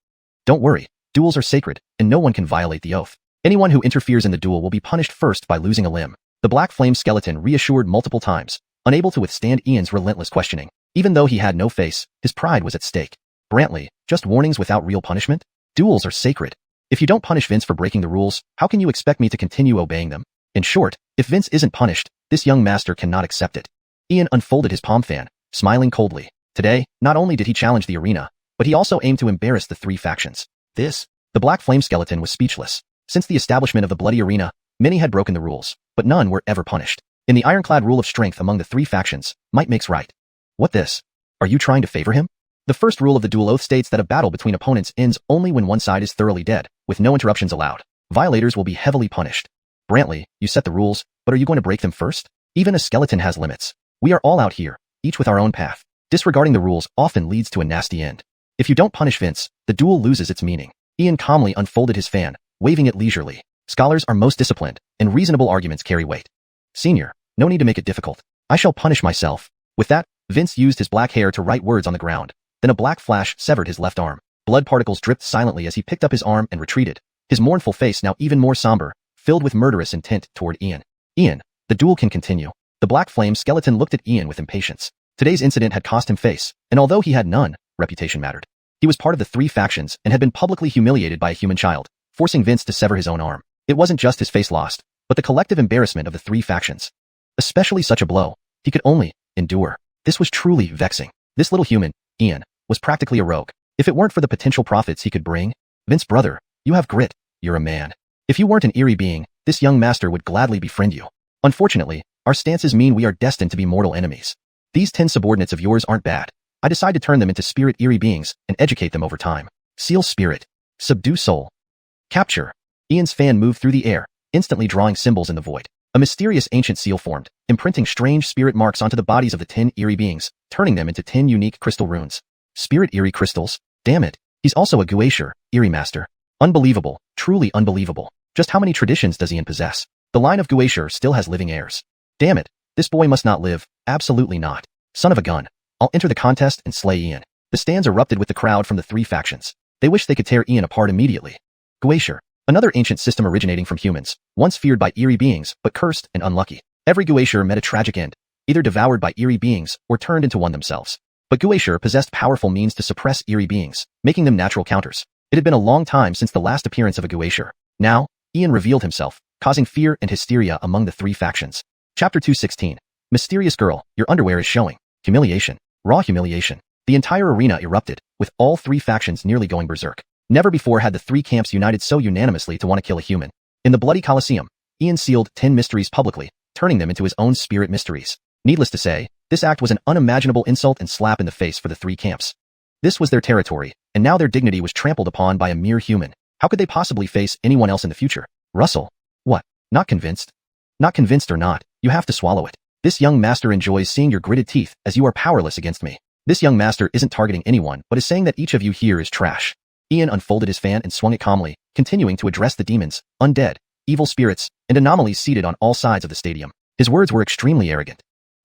Don't worry, duels are sacred, and no one can violate the oath. Anyone who interferes in the duel will be punished first by losing a limb. The black flame skeleton reassured multiple times, unable to withstand Ian's relentless questioning. Even though he had no face, his pride was at stake. Brantley, just warnings without real punishment? Duels are sacred. If you don't punish Vince for breaking the rules, how can you expect me to continue obeying them? In short, if Vince isn't punished, this young master cannot accept it. Ian unfolded his palm fan, smiling coldly. Today, not only did he challenge the arena, but he also aimed to embarrass the 3 factions. The black flame skeleton was speechless. Since the establishment of the bloody arena, many had broken the rules, but none were ever punished. In the ironclad rule of strength among the 3 factions, might makes right. What this? Are you trying to favor him? The first rule of the duel oath states that a battle between opponents ends only when one side is thoroughly dead, with no interruptions allowed. Violators will be heavily punished. Brantley, you set the rules, but are you going to break them first? Even a skeleton has limits. We are all out here, each with our own path. Disregarding the rules often leads to a nasty end. If you don't punish Vince, the duel loses its meaning. Ian calmly unfolded his fan, waving it leisurely. Scholars are most disciplined, and reasonable arguments carry weight. Senior, no need to make it difficult. I shall punish myself. With that, Vince used his black hair to write words on the ground. Then a black flash severed his left arm. Blood particles dripped silently as he picked up his arm and retreated. His mournful face now even more somber, filled with murderous intent toward Ian. Ian, the duel can continue. The black flame skeleton looked at Ian with impatience. Today's incident had cost him face, and although he had none, reputation mattered. He was part of the 3 factions and had been publicly humiliated by a human child, forcing Vince to sever his own arm. It wasn't just his face lost, but the collective embarrassment of the 3 factions. Especially such a blow, he could only endure. This was truly vexing. This little human, Ian, was practically a rogue. If it weren't for the potential profits he could bring, Vince brother, you have grit, you're a man. If you weren't an eerie being, this young master would gladly befriend you. Unfortunately, our stances mean we are destined to be mortal enemies. These 10 subordinates of yours aren't bad. I decide to turn them into spirit eerie beings and educate them over time. Seal spirit. Subdue soul. Capture. Ian's fan moved through the air, instantly drawing symbols in the void. A mysterious ancient seal formed, imprinting strange spirit marks onto the bodies of the 10 eerie beings, turning them into 10 unique crystal runes. Spirit eerie crystals? Damn it. He's also a Guaisher, eerie master. Unbelievable, truly unbelievable. Just how many traditions does Ian possess? The line of Guaisher still has living heirs. Damn it. This boy must not live. Absolutely not. Son of a gun. I'll enter the contest and slay Ian. The stands erupted with the crowd from the 3 factions. They wished they could tear Ian apart immediately. Guaisher. Another ancient system originating from humans, once feared by eerie beings, but cursed and unlucky. Every Guaisher met a tragic end, either devoured by eerie beings or turned into one themselves. But Guaisher possessed powerful means to suppress eerie beings, making them natural counters. It had been a long time since the last appearance of a Guaisher. Now, Ian revealed himself, causing fear and hysteria among the 3 factions. Chapter 216. Mysterious girl, your underwear is showing. Humiliation. Raw humiliation. The entire arena erupted, with all 3 factions nearly going berserk. Never before had the 3 camps united so unanimously to want to kill a human. In the bloody Colosseum, Ian sealed 10 mysteries publicly, turning them into his own spirit mysteries. Needless to say, this act was an unimaginable insult and slap in the face for the 3 camps. This was their territory, and now their dignity was trampled upon by a mere human. How could they possibly face anyone else in the future? Russell. What? Not convinced? Not convinced or not, you have to swallow it. This young master enjoys seeing your gritted teeth as you are powerless against me. This young master isn't targeting anyone, but is saying that each of you here is trash. Ian unfolded his fan and swung it calmly, continuing to address the demons, undead, evil spirits, and anomalies seated on all sides of the stadium. His words were extremely arrogant.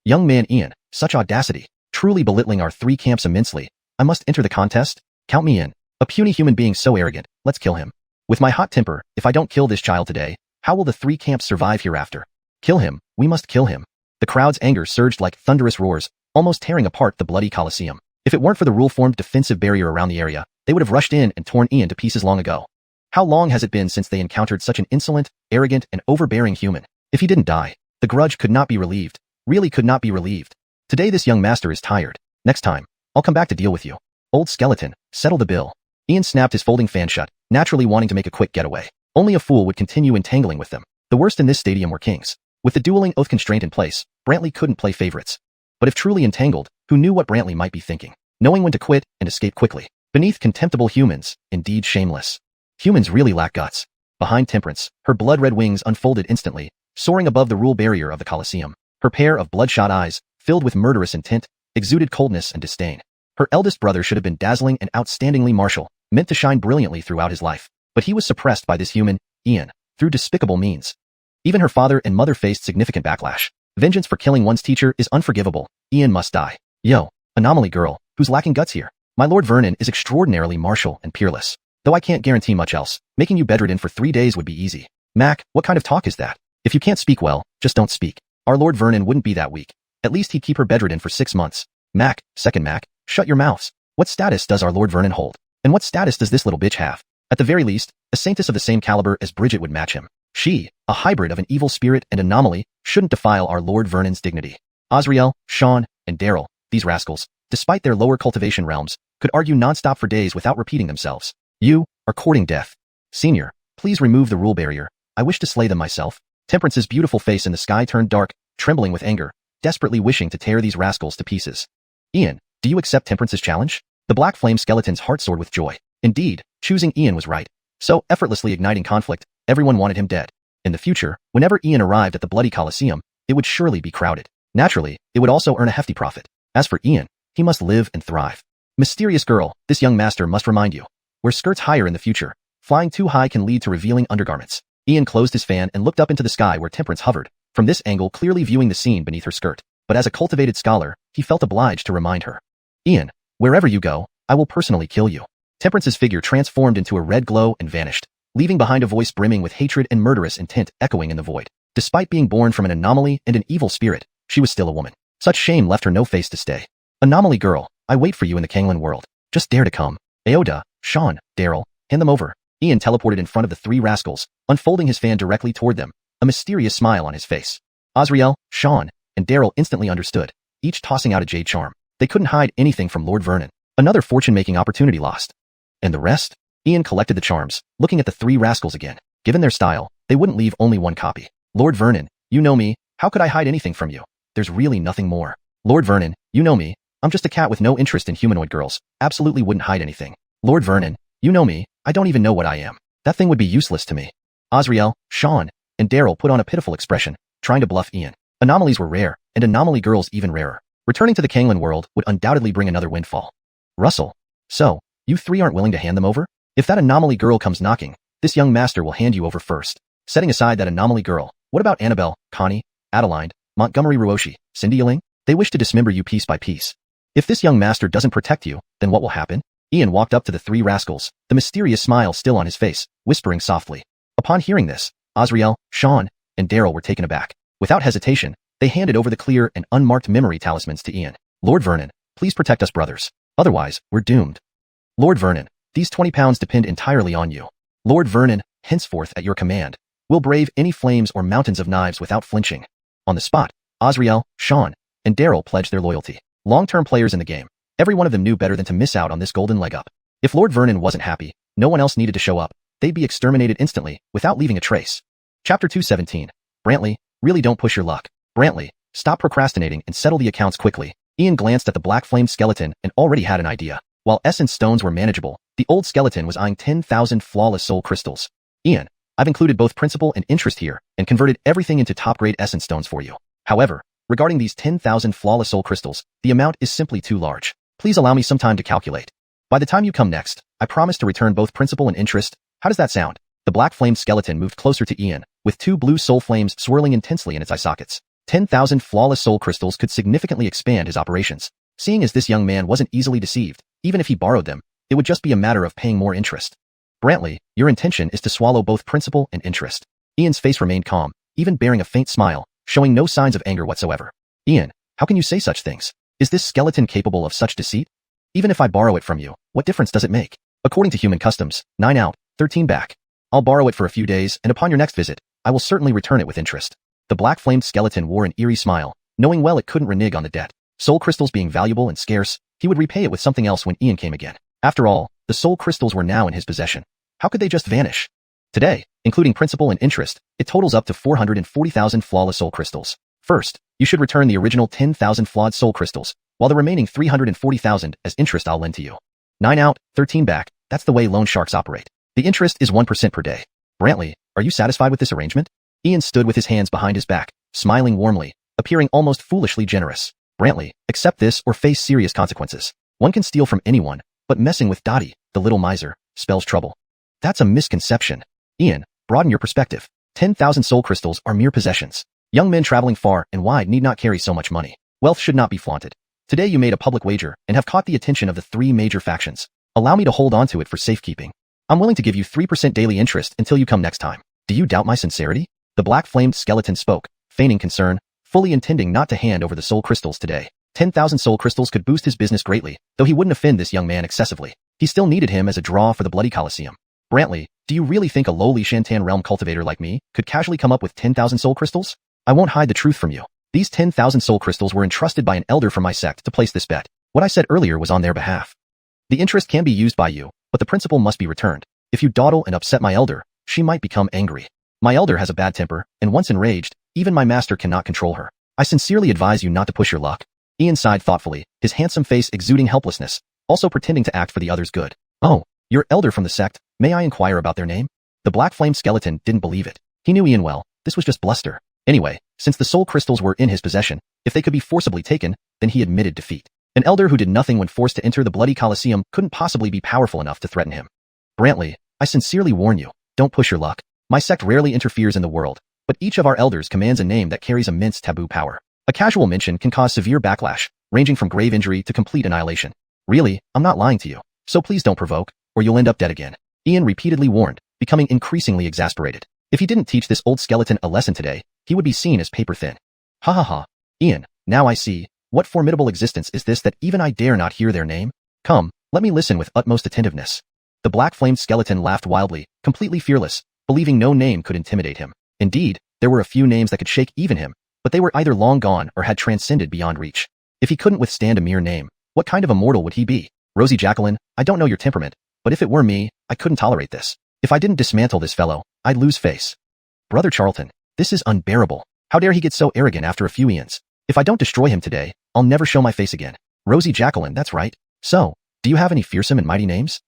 Young man Ian, such audacity, truly belittling our 3 camps immensely. I must enter the contest? Count me in. A puny human being so arrogant, let's kill him. With my hot temper, if I don't kill this child today, how will the 3 camps survive hereafter? Kill him, we must kill him. The crowd's anger surged like thunderous roars, almost tearing apart the bloody Colosseum. If it weren't for the rule-formed defensive barrier around the area, they would have rushed in and torn Ian to pieces long ago. How long has it been since they encountered such an insolent, arrogant, and overbearing human? If he didn't die, the grudge could not be relieved. Really could not be relieved. Today this young master is tired. Next time, I'll come back to deal with you. Old skeleton, settle the bill. Ian snapped his folding fan shut, naturally wanting to make a quick getaway. Only a fool would continue entangling with them. The worst in this stadium were kings. With the dueling oath constraint in place, Brantley couldn't play favorites. But if truly entangled, who knew what Brantley might be thinking? Knowing when to quit and escape quickly. Beneath contemptible humans, indeed shameless. Humans really lack guts. Behind Temperance, her blood-red wings unfolded instantly, soaring above the rule barrier of the Colosseum. Her pair of bloodshot eyes, filled with murderous intent, exuded coldness and disdain. Her eldest brother should have been dazzling and outstandingly martial, meant to shine brilliantly throughout his life. But he was suppressed by this human, Ian, through despicable means. Even her father and mother faced significant backlash. Vengeance for killing one's teacher is unforgivable. Ian must die. Yo, anomaly girl, who's lacking guts here? My Lord Vernon is extraordinarily martial and peerless. Though I can't guarantee much else, making you bedridden for 3 days would be easy. Mac, what kind of talk is that? If you can't speak well, just don't speak. Our Lord Vernon wouldn't be that weak. At least he'd keep her bedridden for 6 months. Mac, second Mac, shut your mouths. What status does our Lord Vernon hold? And what status does this little bitch have? At the very least, a saintess of the same caliber as Bridget would match him. She, a hybrid of an evil spirit and anomaly, shouldn't defile our Lord Vernon's dignity. Azriel, Sean, and Daryl, these rascals, despite their lower cultivation realms, could argue nonstop for days without repeating themselves. You are courting death. Senior, please remove the rule barrier. I wish to slay them myself. Temperance's beautiful face in the sky turned dark, trembling with anger, desperately wishing to tear these rascals to pieces. Ian, do you accept Temperance's challenge? The black flame skeleton's heart soared with joy. Indeed, choosing Ian was right. So effortlessly igniting conflict, everyone wanted him dead. In the future, whenever Ian arrived at the bloody Colosseum, it would surely be crowded. Naturally, it would also earn a hefty profit. As for Ian, he must live and thrive. Mysterious girl, this young master must remind you. Wear skirts higher in the future. Flying too high can lead to revealing undergarments. Ian closed his fan and looked up into the sky where Temperance hovered, from this angle clearly viewing the scene beneath her skirt. But as a cultivated scholar, he felt obliged to remind her. Ian, wherever you go, I will personally kill you. Temperance's figure transformed into a red glow and vanished, leaving behind a voice brimming with hatred and murderous intent echoing in the void. Despite being born from an anomaly and an evil spirit, she was still a woman. Such shame left her no face to stay. Anomaly girl, I wait for you in the Canglan World. Just dare to come. Aoda, Sean, Daryl, hand them over. Ian teleported in front of the 3 rascals, unfolding his fan directly toward them, a mysterious smile on his face. Azriel, Sean, and Daryl instantly understood, each tossing out a jade charm. They couldn't hide anything from Lord Vernon. Another fortune-making opportunity lost. And the rest? Ian collected the charms, looking at the 3 rascals again. Given their style, they wouldn't leave only one copy. Lord Vernon, you know me, how could I hide anything from you? There's really nothing more. Lord Vernon, you know me, I'm just a cat with no interest in humanoid girls, absolutely wouldn't hide anything. Lord Vernon, you know me, I don't even know what I am. That thing would be useless to me. Azriel, Sean, and Daryl put on a pitiful expression, trying to bluff Ian. Anomalies were rare, and anomaly girls even rarer. Returning to the Canglan World would undoubtedly bring another windfall. Russell. So, you 3 aren't willing to hand them over? If that anomaly girl comes knocking, this young master will hand you over first. Setting aside that anomaly girl, what about Annabelle, Connie, Adeline, Montgomery Ruoshi, Cindy Yling? They wish to dismember you piece by piece. If this young master doesn't protect you, then what will happen? Ian walked up to the 3 rascals, the mysterious smile still on his face, whispering softly. Upon hearing this, Azriel, Sean, and Daryl were taken aback. Without hesitation, they handed over the clear and unmarked memory talismans to Ian. Lord Vernon, please protect us brothers. Otherwise, we're doomed. Lord Vernon, these 20 pounds depend entirely on you. Lord Vernon, henceforth at your command, will brave any flames or mountains of knives without flinching. On the spot, Azriel, Sean, and Daryl pledged their loyalty. Long-term players in the game, every one of them knew better than to miss out on this golden leg up. If Lord Vernon wasn't happy, no one else needed to show up. They'd be exterminated instantly, without leaving a trace. Chapter 217. Brantley, really don't push your luck. Brantley, stop procrastinating and settle the accounts quickly. Ian glanced at the black flame skeleton and already had an idea. While essence stones were manageable, the old skeleton was eyeing 10,000 flawless soul crystals. Ian, I've included both principle and interest here, and converted everything into top-grade essence stones for you. However, regarding these 10,000 flawless soul crystals, the amount is simply too large. Please allow me some time to calculate. By the time you come next, I promise to return both principle and interest. How does that sound? The black flame skeleton moved closer to Ian, with 2 blue soul flames swirling intensely in its eye sockets. 10,000 flawless soul crystals could significantly expand his operations. Seeing as this young man wasn't easily deceived, even if he borrowed them, it would just be a matter of paying more interest. Brantley, your intention is to swallow both principle and interest. Ian's face remained calm, even bearing a faint smile, showing no signs of anger whatsoever. Ian, how can you say such things? Is this skeleton capable of such deceit? Even if I borrow it from you, what difference does it make? According to human customs, 9 out, 13 back. I'll borrow it for a few days, and upon your next visit, I will certainly return it with interest. The black-flamed skeleton wore an eerie smile, knowing well it couldn't renege on the debt. Soul crystals being valuable and scarce, he would repay it with something else when Ian came again. After all, the soul crystals were now in his possession. How could they just vanish? Today, including principal and interest, It totals up to 440,000 flawless soul crystals. First, you should return the original 10,000 flawed soul crystals, while the remaining 340,000 as interest I'll lend to you. 9 out, 13 back, that's the way loan sharks operate. The interest is 1% per day. Brantley, are you satisfied with this arrangement? Ian stood with his hands behind his back, smiling warmly, appearing almost foolishly generous. Brantley, accept this or face serious consequences. One can steal from anyone, but messing with Dottie, the little miser, spells trouble. That's a misconception. Ian, broaden your perspective. 10,000 soul crystals are mere possessions. Young men traveling far and wide need not carry so much money. Wealth should not be flaunted. Today you made a public wager and have caught the attention of the 3 major factions. Allow me to hold on to it for safekeeping. I'm willing to give you 3% daily interest until you come next time. Do you doubt my sincerity? The black-flamed skeleton spoke, feigning concern, fully intending not to hand over the soul crystals today. 10,000 soul crystals could boost his business greatly, though he wouldn't offend this young man excessively. He still needed him as a draw for the bloody Colosseum. Brantley, do you really think a lowly Shantan realm cultivator like me could casually come up with 10,000 soul crystals? I won't hide the truth from you. These 10,000 soul crystals were entrusted by an elder from my sect to place this bet. What I said earlier was on their behalf. The interest can be used by you, but the principal must be returned. If you dawdle and upset my elder, she might become angry. My elder has a bad temper, and once enraged, even my master cannot control her. I sincerely advise you not to push your luck. Ian sighed thoughtfully, his handsome face exuding helplessness, also pretending to act for the other's good. Oh, your elder from the sect, may I inquire about their name? The black-flamed skeleton didn't believe it. He knew Ian well, this was just bluster. Anyway, since the soul crystals were in his possession, if they could be forcibly taken, then he admitted defeat. An elder who did nothing when forced to enter the bloody Colosseum couldn't possibly be powerful enough to threaten him. Brantley, I sincerely warn you, don't push your luck. My sect rarely interferes in the world, but each of our elders commands a name that carries immense taboo power. A casual mention can cause severe backlash, ranging from grave injury to complete annihilation. Really, I'm not lying to you, so please don't provoke, or you'll end up dead again. Ian repeatedly warned, becoming increasingly exasperated. If he didn't teach this old skeleton a lesson today, he would be seen as paper thin. Ha ha ha. Ian, now I see. What formidable existence is this that even I dare not hear their name? Come, let me listen with utmost attentiveness. The black-flamed skeleton laughed wildly, completely fearless, believing no name could intimidate him. Indeed, there were a few names that could shake even him, but they were either long gone or had transcended beyond reach. If he couldn't withstand a mere name, what kind of a mortal would he be? Rosie Jacqueline, I don't know your temperament, but if it were me, I couldn't tolerate this. If I didn't dismantle this fellow, I'd lose face. Brother Charlton, this is unbearable. How dare he get so arrogant after a few eons? If I don't destroy him today, I'll never show my face again. Rosie Jacqueline, that's right. So, do you have any fearsome and mighty names?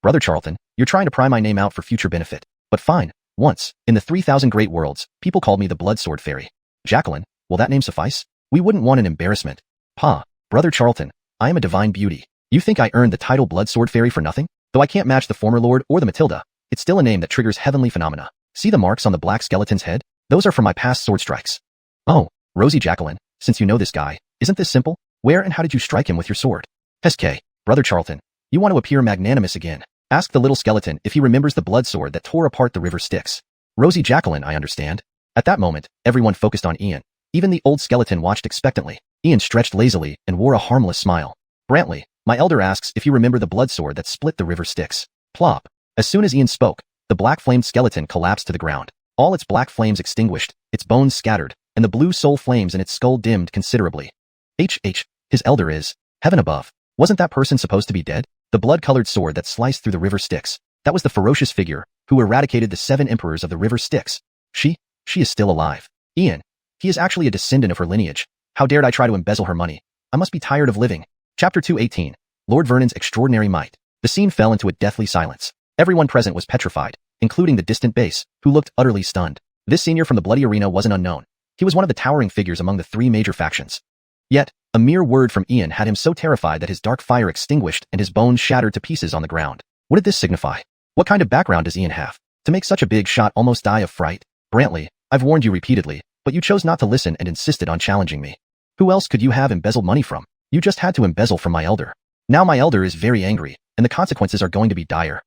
Brother Charlton, you're trying to pry my name out for future benefit. But fine. Once, in the 3,000 great worlds, people called me the Blood Sword Fairy. Jacqueline, will that name suffice? We wouldn't want an embarrassment. Pa, Brother Charlton, I am a divine beauty. You think I earned the title Blood Sword Fairy for nothing? Though I can't match the former lord or the Matilda, it's still a name that triggers heavenly phenomena. See the marks on the black skeleton's head? Those are from my past sword strikes. Oh, Rosie Jacqueline, since you know this guy, isn't this simple? Where and how did you strike him with your sword? SK, Brother Charlton, you want to appear magnanimous again. Ask the little skeleton if he remembers the blood sword that tore apart the river Styx. Rosie Jacqueline, I understand. At that moment, everyone focused on Ian. Even the old skeleton watched expectantly. Ian stretched lazily and wore a harmless smile. Brantley, my elder asks if you remember the blood sword that split the river Styx. Plop. As soon as Ian spoke, the black-flamed skeleton collapsed to the ground. All its black flames extinguished, its bones scattered, and the blue soul flames in its skull dimmed considerably. His elder is, heaven above. Wasn't that person supposed to be dead? The blood-colored sword that sliced through the river Styx. That was the ferocious figure who eradicated the 7 emperors of the river Styx. She is still alive. Ian, he is actually a descendant of her lineage. How dared I try to embezzle her money? I must be tired of living. Chapter 218. Lord Vernon's Extraordinary Might. The scene fell into a deathly silence. Everyone present was petrified, including the distant base, who looked utterly stunned. This senior from the bloody arena wasn't unknown. He was one of the towering figures among the 3 major factions. Yet, a mere word from Ian had him so terrified that his dark fire extinguished and his bones shattered to pieces on the ground. What did this signify? What kind of background does Ian have? To make such a big shot almost die of fright? Brantley, I've warned you repeatedly, but you chose not to listen and insisted on challenging me. Who else could you have embezzled money from? You just had to embezzle from my elder. Now my elder is very angry, and the consequences are going to be dire.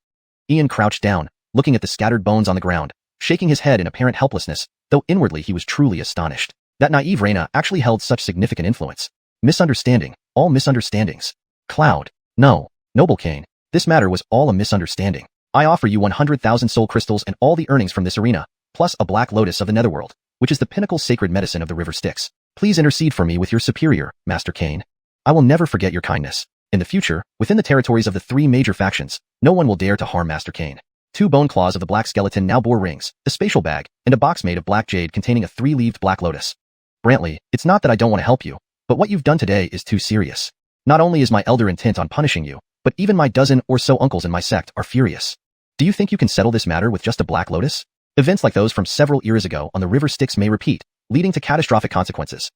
Ian crouched down, looking at the scattered bones on the ground, shaking his head in apparent helplessness, though inwardly he was truly astonished. That naive Reyna actually held such significant influence. Misunderstanding, all misunderstandings. Cloud, no, Noble Kane, this matter was all a misunderstanding. I offer you 100,000 soul crystals and all the earnings from this arena, plus a black lotus of the netherworld, which is the pinnacle sacred medicine of the river Styx. Please intercede for me with your superior, Master Kane. I will never forget your kindness. In the future, within the territories of the 3 major factions, no one will dare to harm Master Kane. 2 bone claws of the black skeleton now bore rings, a spatial bag, and a box made of black jade containing a 3-leaved black lotus. Brantley, it's not that I don't want to help you, but what you've done today is too serious. Not only is my elder intent on punishing you, but even my dozen or so uncles in my sect are furious. Do you think you can settle this matter with just a black lotus? Events like those from several eras ago on the river Styx may repeat, leading to catastrophic consequences.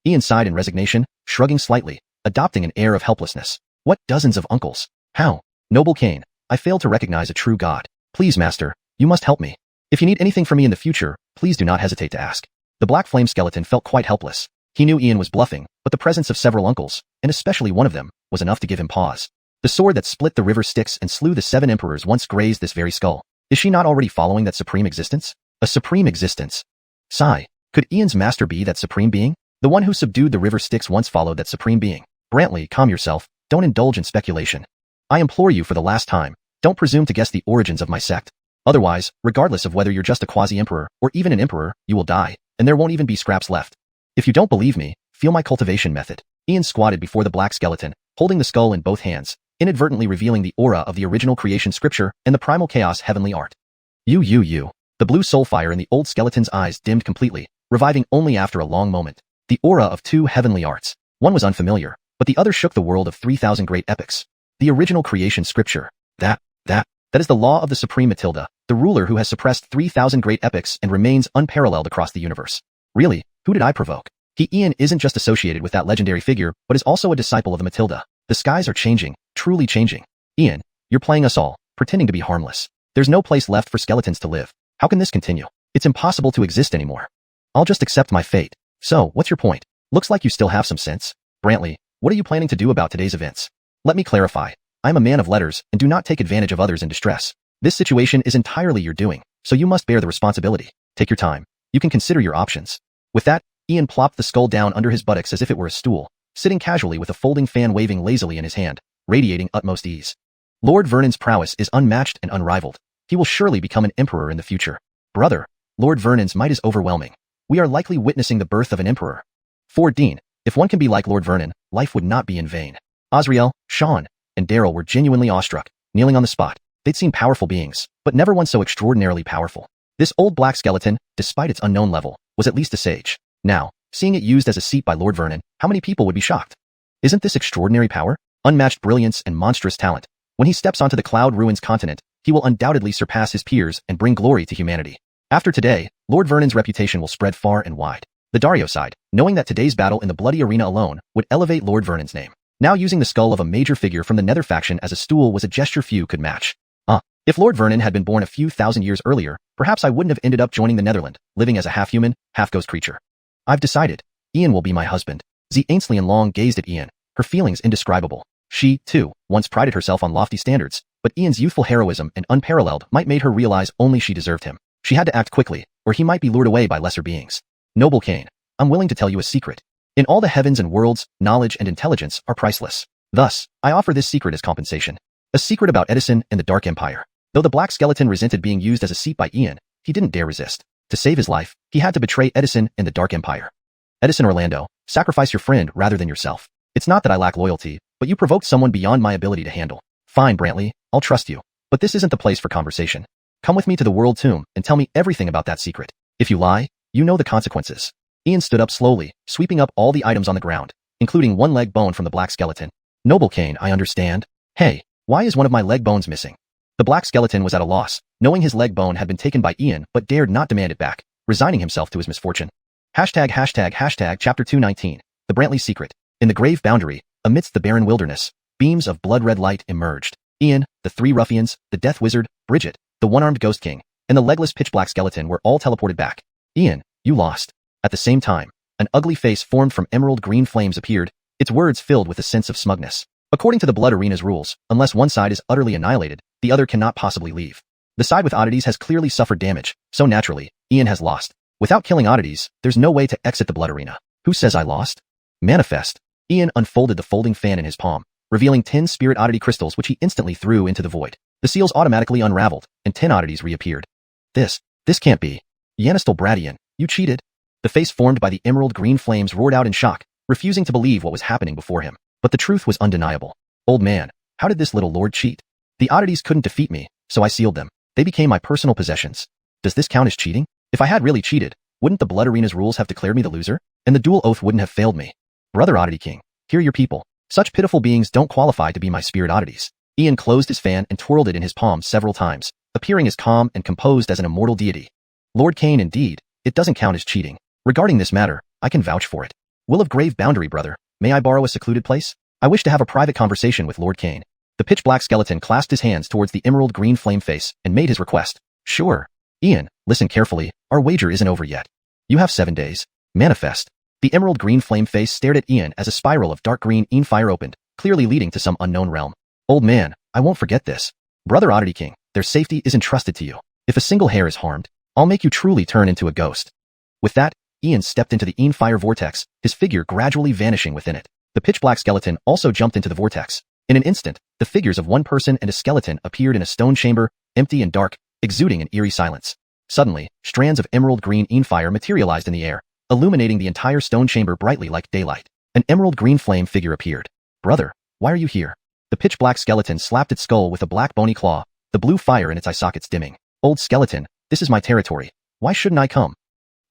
Ian sighed in resignation, shrugging slightly, adopting an air of helplessness. What dozens of uncles? How? Noble Cain, I fail to recognize a true god. Please, master, you must help me. If you need anything from me in the future, please do not hesitate to ask. The black flame skeleton felt quite helpless. He knew Ian was bluffing, but the presence of several uncles, and especially one of them, was enough to give him pause. The sword that split the river Styx and slew the 7 emperors once grazed this very skull. Is she not already following that supreme existence? A supreme existence. Sigh. Could Ian's master be that supreme being? The one who subdued the river Styx once followed that supreme being. Brantley, calm yourself. Don't indulge in speculation. I implore you for the last time, don't presume to guess the origins of my sect. Otherwise, regardless of whether you're just a quasi-emperor or even an emperor, you will die, and there won't even be scraps left. If you don't believe me, feel my cultivation method. Ian squatted before the black skeleton, holding the skull in both hands, inadvertently revealing the aura of the original creation scripture and the primal chaos heavenly art. You. The blue soul fire in the old skeleton's eyes dimmed completely, reviving only after a long moment. The aura of 2 heavenly arts. One was unfamiliar, but the other shook the world of 3,000 great epics. The original creation scripture. That is the law of the supreme Matilda, the ruler who has suppressed 3,000 great epics and remains unparalleled across the universe. Really, who did I provoke? Ian isn't just associated with that legendary figure, but is also a disciple of the Matilda. The skies are changing, truly changing. Ian, you're playing us all, pretending to be harmless. There's no place left for skeletons to live. How can this continue? It's impossible to exist anymore. I'll just accept my fate. So, what's your point? Looks like you still have some sense. Brantley, what are you planning to do about today's events? Let me clarify. I'm a man of letters and do not take advantage of others in distress. This situation is entirely your doing, so you must bear the responsibility. Take your time. You can consider your options. With that, Ian plopped the skull down under his buttocks as if it were a stool, sitting casually with a folding fan waving lazily in his hand, radiating utmost ease. Lord Vernon's prowess is unmatched and unrivaled. He will surely become an emperor in the future. Brother, Lord Vernon's might is overwhelming. We are likely witnessing the birth of an emperor. Ford Dean, if one can be like Lord Vernon, life would not be in vain. Azriel, Sean, and Daryl were genuinely awestruck, kneeling on the spot. They'd seen powerful beings, but never one so extraordinarily powerful. This old black skeleton, despite its unknown level, was at least a sage. Now, seeing it used as a seat by Lord Vernon, how many people would be shocked? Isn't this extraordinary power? Unmatched brilliance and monstrous talent. When he steps onto the Cloud Ruins continent, he will undoubtedly surpass his peers and bring glory to humanity. After today, Lord Vernon's reputation will spread far and wide. The Dario side, knowing that today's battle in the bloody arena alone would elevate Lord Vernon's name. Now using the skull of a major figure from the Nether faction as a stool was a gesture few could match. If Lord Vernon had been born a few thousand years earlier, perhaps I wouldn't have ended up joining the Netherland, living as a half-human, half-ghost creature. I've decided. Ian will be my husband. Ainslie Long gazed at Ian, her feelings indescribable. She, too, once prided herself on lofty standards, but Ian's youthful heroism and unparalleled might made her realize only she deserved him. She had to act quickly, or he might be lured away by lesser beings. Noble Cain, I'm willing to tell you a secret. In all the heavens and worlds, knowledge and intelligence are priceless. Thus, I offer this secret as compensation. A secret about Edison and the Dark Empire. Though the black skeleton resented being used as a seat by Ian, he didn't dare resist. To save his life, he had to betray Edison and the Dark Empire. Edison Orlando, sacrifice your friend rather than yourself. It's not that I lack loyalty, but you provoked someone beyond my ability to handle. Fine, Brantley, I'll trust you. But this isn't the place for conversation. Come with me to the World Tomb and tell me everything about that secret. If you lie, you know the consequences. Ian stood up slowly, sweeping up all the items on the ground, including one leg bone from the black skeleton. Noble Cain, I understand. Hey, why is one of my leg bones missing? The black skeleton was at a loss, knowing his leg bone had been taken by Ian but dared not demand it back, resigning himself to his misfortune. Chapter 219, The Brantley Secret. In the grave boundary, amidst the barren wilderness, beams of blood-red light emerged. Ian, the 3 ruffians, the Death Wizard, Bridget, the one-armed Ghost King, and the legless pitch-black skeleton were all teleported back. Ian, you lost. At the same time, an ugly face formed from emerald green flames appeared, its words filled with a sense of smugness. According to the Blood Arena's rules, unless one side is utterly annihilated, the other cannot possibly leave. The side with oddities has clearly suffered damage, so naturally, Ian has lost. Without killing oddities, there's no way to exit the Blood Arena. Who says I lost? Manifest. Ian unfolded the folding fan in his palm, revealing 10 spirit oddity crystals which he instantly threw into the void. The seals automatically unraveled, and 10 oddities reappeared. This can't be. Yanistel Bradian, you cheated. The face formed by the emerald green flames roared out in shock, refusing to believe what was happening before him. But the truth was undeniable. Old man, how did this little lord cheat? The oddities couldn't defeat me, so I sealed them. They became my personal possessions. Does this count as cheating? If I had really cheated, wouldn't the Blood Arena's rules have declared me the loser? And the dual oath wouldn't have failed me. Brother Oddity King, hear your people. Such pitiful beings don't qualify to be my spirit oddities. Ian closed his fan and twirled it in his palm several times, appearing as calm and composed as an immortal deity. Lord Cain, indeed, it doesn't count as cheating. Regarding this matter, I can vouch for it. Will of Grave Boundary, brother, may I borrow a secluded place? I wish to have a private conversation with Lord Cain. The pitch-black skeleton clasped his hands towards the emerald green flame face and made his request. Sure. Ian, listen carefully, our wager isn't over yet. You have 7 days. Manifest. The emerald green flame face stared at Ian as a spiral of dark green fire opened, clearly leading to some unknown realm. Old man, I won't forget this. Brother Oddity King, their safety is entrusted to you. If a single hair is harmed, I'll make you truly turn into a ghost. With that, Ian stepped into the fire vortex, his figure gradually vanishing within it. The pitch-black skeleton also jumped into the vortex. In an instant, the figures of one person and a skeleton appeared in a stone chamber, empty and dark, exuding an eerie silence. Suddenly, strands of emerald green fire materialized in the air, illuminating the entire stone chamber brightly like daylight. An emerald green flame figure appeared. Brother, why are you here? The pitch-black skeleton slapped its skull with a black bony claw, the blue fire in its eye sockets dimming. Old skeleton, this is my territory. Why shouldn't I come?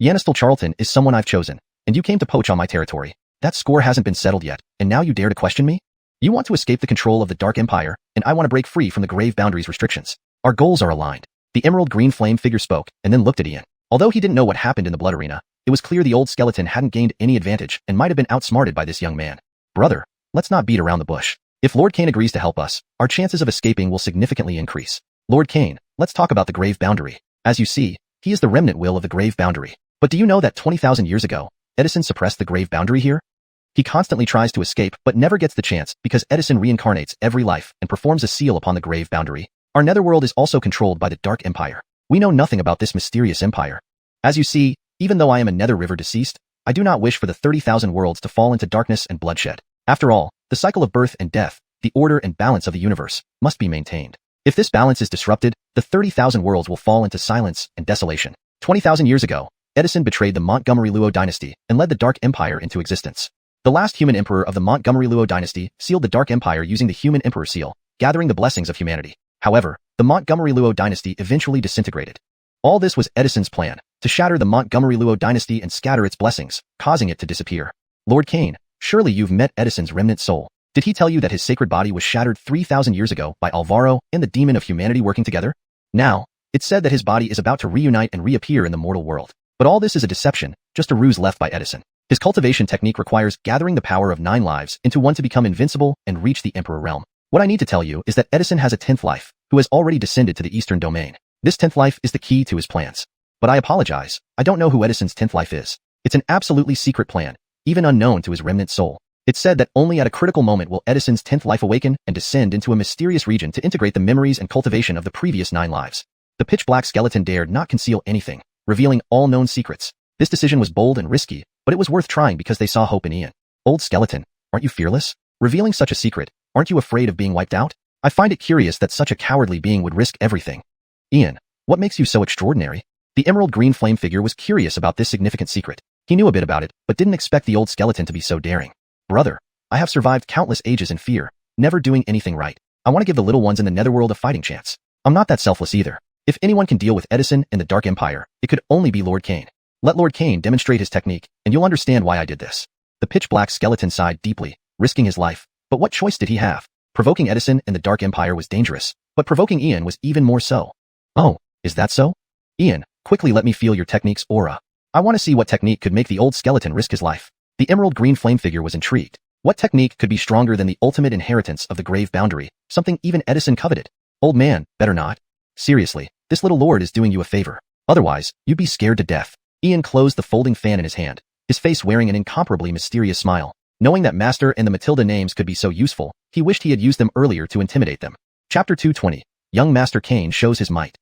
Yanistel Charlton is someone I've chosen, and you came to poach on my territory. That score hasn't been settled yet, and now you dare to question me? You want to escape the control of the Dark Empire, and I want to break free from the Grave Boundaries restrictions. Our goals are aligned. The emerald green flame figure spoke, and then looked at Ian. Although he didn't know what happened in the Blood Arena, it was clear the old skeleton hadn't gained any advantage and might have been outsmarted by this young man. Brother, let's not beat around the bush. If Lord Cain agrees to help us, our chances of escaping will significantly increase. Lord Cain, let's talk about the Grave Boundary. As you see, he is the remnant will of the Grave Boundary. But do you know that 20,000 years ago, Edison suppressed the Grave Boundary here? He constantly tries to escape but never gets the chance because Edison reincarnates every life and performs a seal upon the Grave Boundary. Our netherworld is also controlled by the Dark Empire. We know nothing about this mysterious empire. As you see, even though I am a nether river deceased, I do not wish for the 30,000 worlds to fall into darkness and bloodshed. After all, the cycle of birth and death, the order and balance of the universe, must be maintained. If this balance is disrupted, the 30,000 worlds will fall into silence and desolation. 20,000 years ago, Edison betrayed the Montgomery Luo dynasty and led the Dark Empire into existence. The last human emperor of the Montgomery Luo dynasty sealed the Dark Empire using the human emperor seal, gathering the blessings of humanity. However, the Montgomery Luo dynasty eventually disintegrated. All this was Edison's plan, to shatter the Montgomery Luo dynasty and scatter its blessings, causing it to disappear. Lord Cain, surely you've met Edison's remnant soul. Did he tell you that his sacred body was shattered 3,000 years ago by Alvaro and the demon of humanity working together? Now, it's said that his body is about to reunite and reappear in the mortal world. But all this is a deception, just a ruse left by Edison. His cultivation technique requires gathering the power of 9 lives into one to become invincible and reach the Emperor realm. What I need to tell you is that Edison has a 10th life, who has already descended to the Eastern domain. This 10th life is the key to his plans. But I apologize, I don't know who Edison's 10th life is. It's an absolutely secret plan, even unknown to his remnant soul. It's said that only at a critical moment will Edison's 10th life awaken and descend into a mysterious region to integrate the memories and cultivation of the previous 9 lives. The pitch-black skeleton dared not conceal anything, revealing all known secrets. This decision was bold and risky, but it was worth trying because they saw hope in Ian. Old skeleton, aren't you fearless? Revealing such a secret, aren't you afraid of being wiped out? I find it curious that such a cowardly being would risk everything. Ian, what makes you so extraordinary? The emerald green flame figure was curious about this significant secret. He knew a bit about it, but didn't expect the old skeleton to be so daring. Brother, I have survived countless ages in fear, never doing anything right. I want to give the little ones in the netherworld a fighting chance. I'm not that selfless either. If anyone can deal with Edison and the Dark Empire, it could only be Lord Cain. Let Lord Cain demonstrate his technique, and you'll understand why I did this. The pitch-black skeleton sighed deeply, risking his life. But what choice did he have? Provoking Edison and the Dark Empire was dangerous, but provoking Ian was even more so. Oh, is that so? Ian, quickly let me feel your technique's aura. I want to see what technique could make the old skeleton risk his life. The emerald green flame figure was intrigued. What technique could be stronger than the ultimate inheritance of the Grave Boundary, something even Edison coveted? Old man, better not. Seriously, this little lord is doing you a favor. Otherwise, you'd be scared to death. Ian closed the folding fan in his hand, his face wearing an incomparably mysterious smile. Knowing that Master and the Matilda names could be so useful, he wished he had used them earlier to intimidate them. Chapter 220. Young Master Cain shows his might.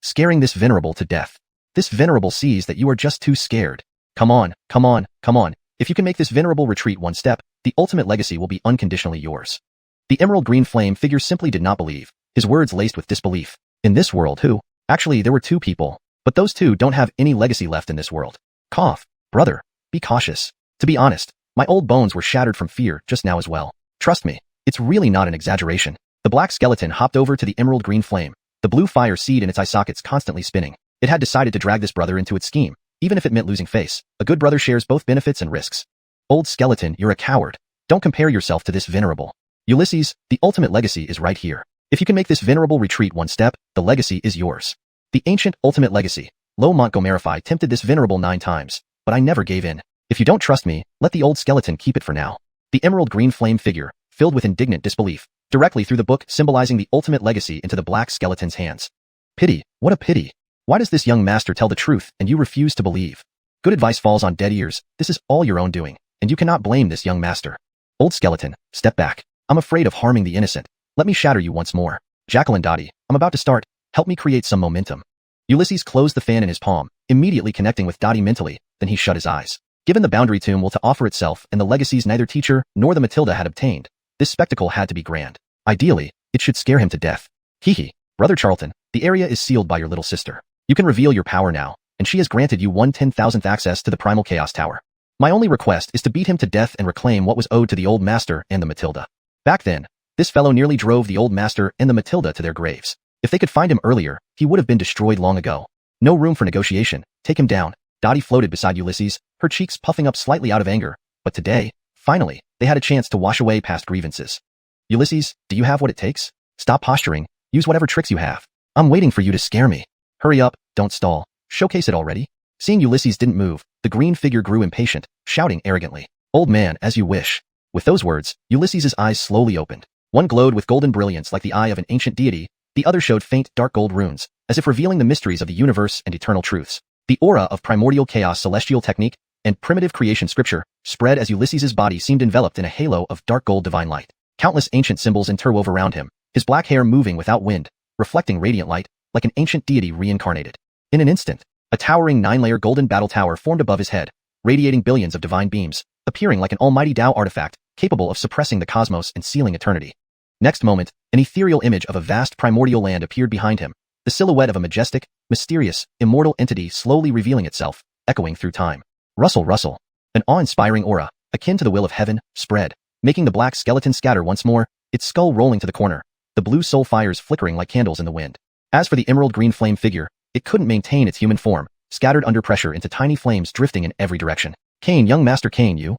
Scaring this venerable to death. This venerable sees that you are just too scared. Come on, come on, come on. If you can make this venerable retreat one step, the ultimate legacy will be unconditionally yours. The emerald green flame figure simply did not believe, his words laced with disbelief. In this world who? Actually, there were 2 people. But those 2 don't have any legacy left in this world. Cough. Brother, be cautious. To be honest, my old bones were shattered from fear just now as well. Trust me, it's really not an exaggeration. The black skeleton hopped over to the emerald green flame, the blue fire seed in its eye sockets constantly spinning. It had decided to drag this brother into its scheme, even if it meant losing face. A good brother shares both benefits and risks. Old skeleton, you're a coward. Don't compare yourself to this venerable. Ulysses, the ultimate legacy is right here. If you can make this venerable retreat one step, the legacy is yours. The ancient ultimate legacy. Lo Montgomery tempted this venerable 9 times, but I never gave in. If you don't trust me, let the old skeleton keep it for now. The emerald green flame figure, filled with indignant disbelief, directly through the book symbolizing the ultimate legacy into the black skeleton's hands. Pity, what a pity. Why does this young master tell the truth and you refuse to believe? Good advice falls on dead ears. This is all your own doing, and you cannot blame this young master. Old skeleton, step back. I'm afraid of harming the innocent. Let me shatter you once more. Jacqueline Dottie, I'm about to start. Help me create some momentum. Ulysses closed the fan in his palm, immediately connecting with Dottie mentally, then he shut his eyes. Given the boundary tomb will to offer itself and the legacies neither teacher nor the Matilda had obtained, this spectacle had to be grand. Ideally, it should scare him to death. Hee. Brother Charlton, the area is sealed by your little sister. You can reveal your power now, and she has granted you 1/10,000th access to the Primal Chaos Tower. My only request is to beat him to death and reclaim what was owed to the old master and the Matilda. Back then, this fellow nearly drove the old master and the Matilda to their graves. If they could find him earlier, he would have been destroyed long ago. No room for negotiation. Take him down. Dottie floated beside Ulysses, her cheeks puffing up slightly out of anger. But today, finally, they had a chance to wash away past grievances. Ulysses, do you have what it takes? Stop posturing. Use whatever tricks you have. I'm waiting for you to scare me. Hurry up, don't stall. Showcase it already. Seeing Ulysses didn't move, the green figure grew impatient, shouting arrogantly. Old man, as you wish. With those words, Ulysses's eyes slowly opened. One glowed with golden brilliance like the eye of an ancient deity, the other showed faint dark gold runes, as if revealing the mysteries of the universe and eternal truths. The aura of primordial chaos celestial technique and primitive creation scripture spread as Ulysses's body seemed enveloped in a halo of dark gold divine light. Countless ancient symbols interwove around him, his black hair moving without wind, reflecting radiant light, like an ancient deity reincarnated. In an instant, a towering 9-layer golden battle tower formed above his head, radiating billions of divine beams, appearing like an almighty Tao artifact, capable of suppressing the cosmos and sealing eternity. Next moment, an ethereal image of a vast primordial land appeared behind him, the silhouette of a majestic, mysterious, immortal entity slowly revealing itself, echoing through time. Rustle, rustle. An awe-inspiring aura, akin to the will of heaven, spread, making the black skeleton scatter once more, its skull rolling to the corner, the blue soul fires flickering like candles in the wind. As for the emerald green flame figure, it couldn't maintain its human form, scattered under pressure into tiny flames drifting in every direction. Cain, young Master Cain, you?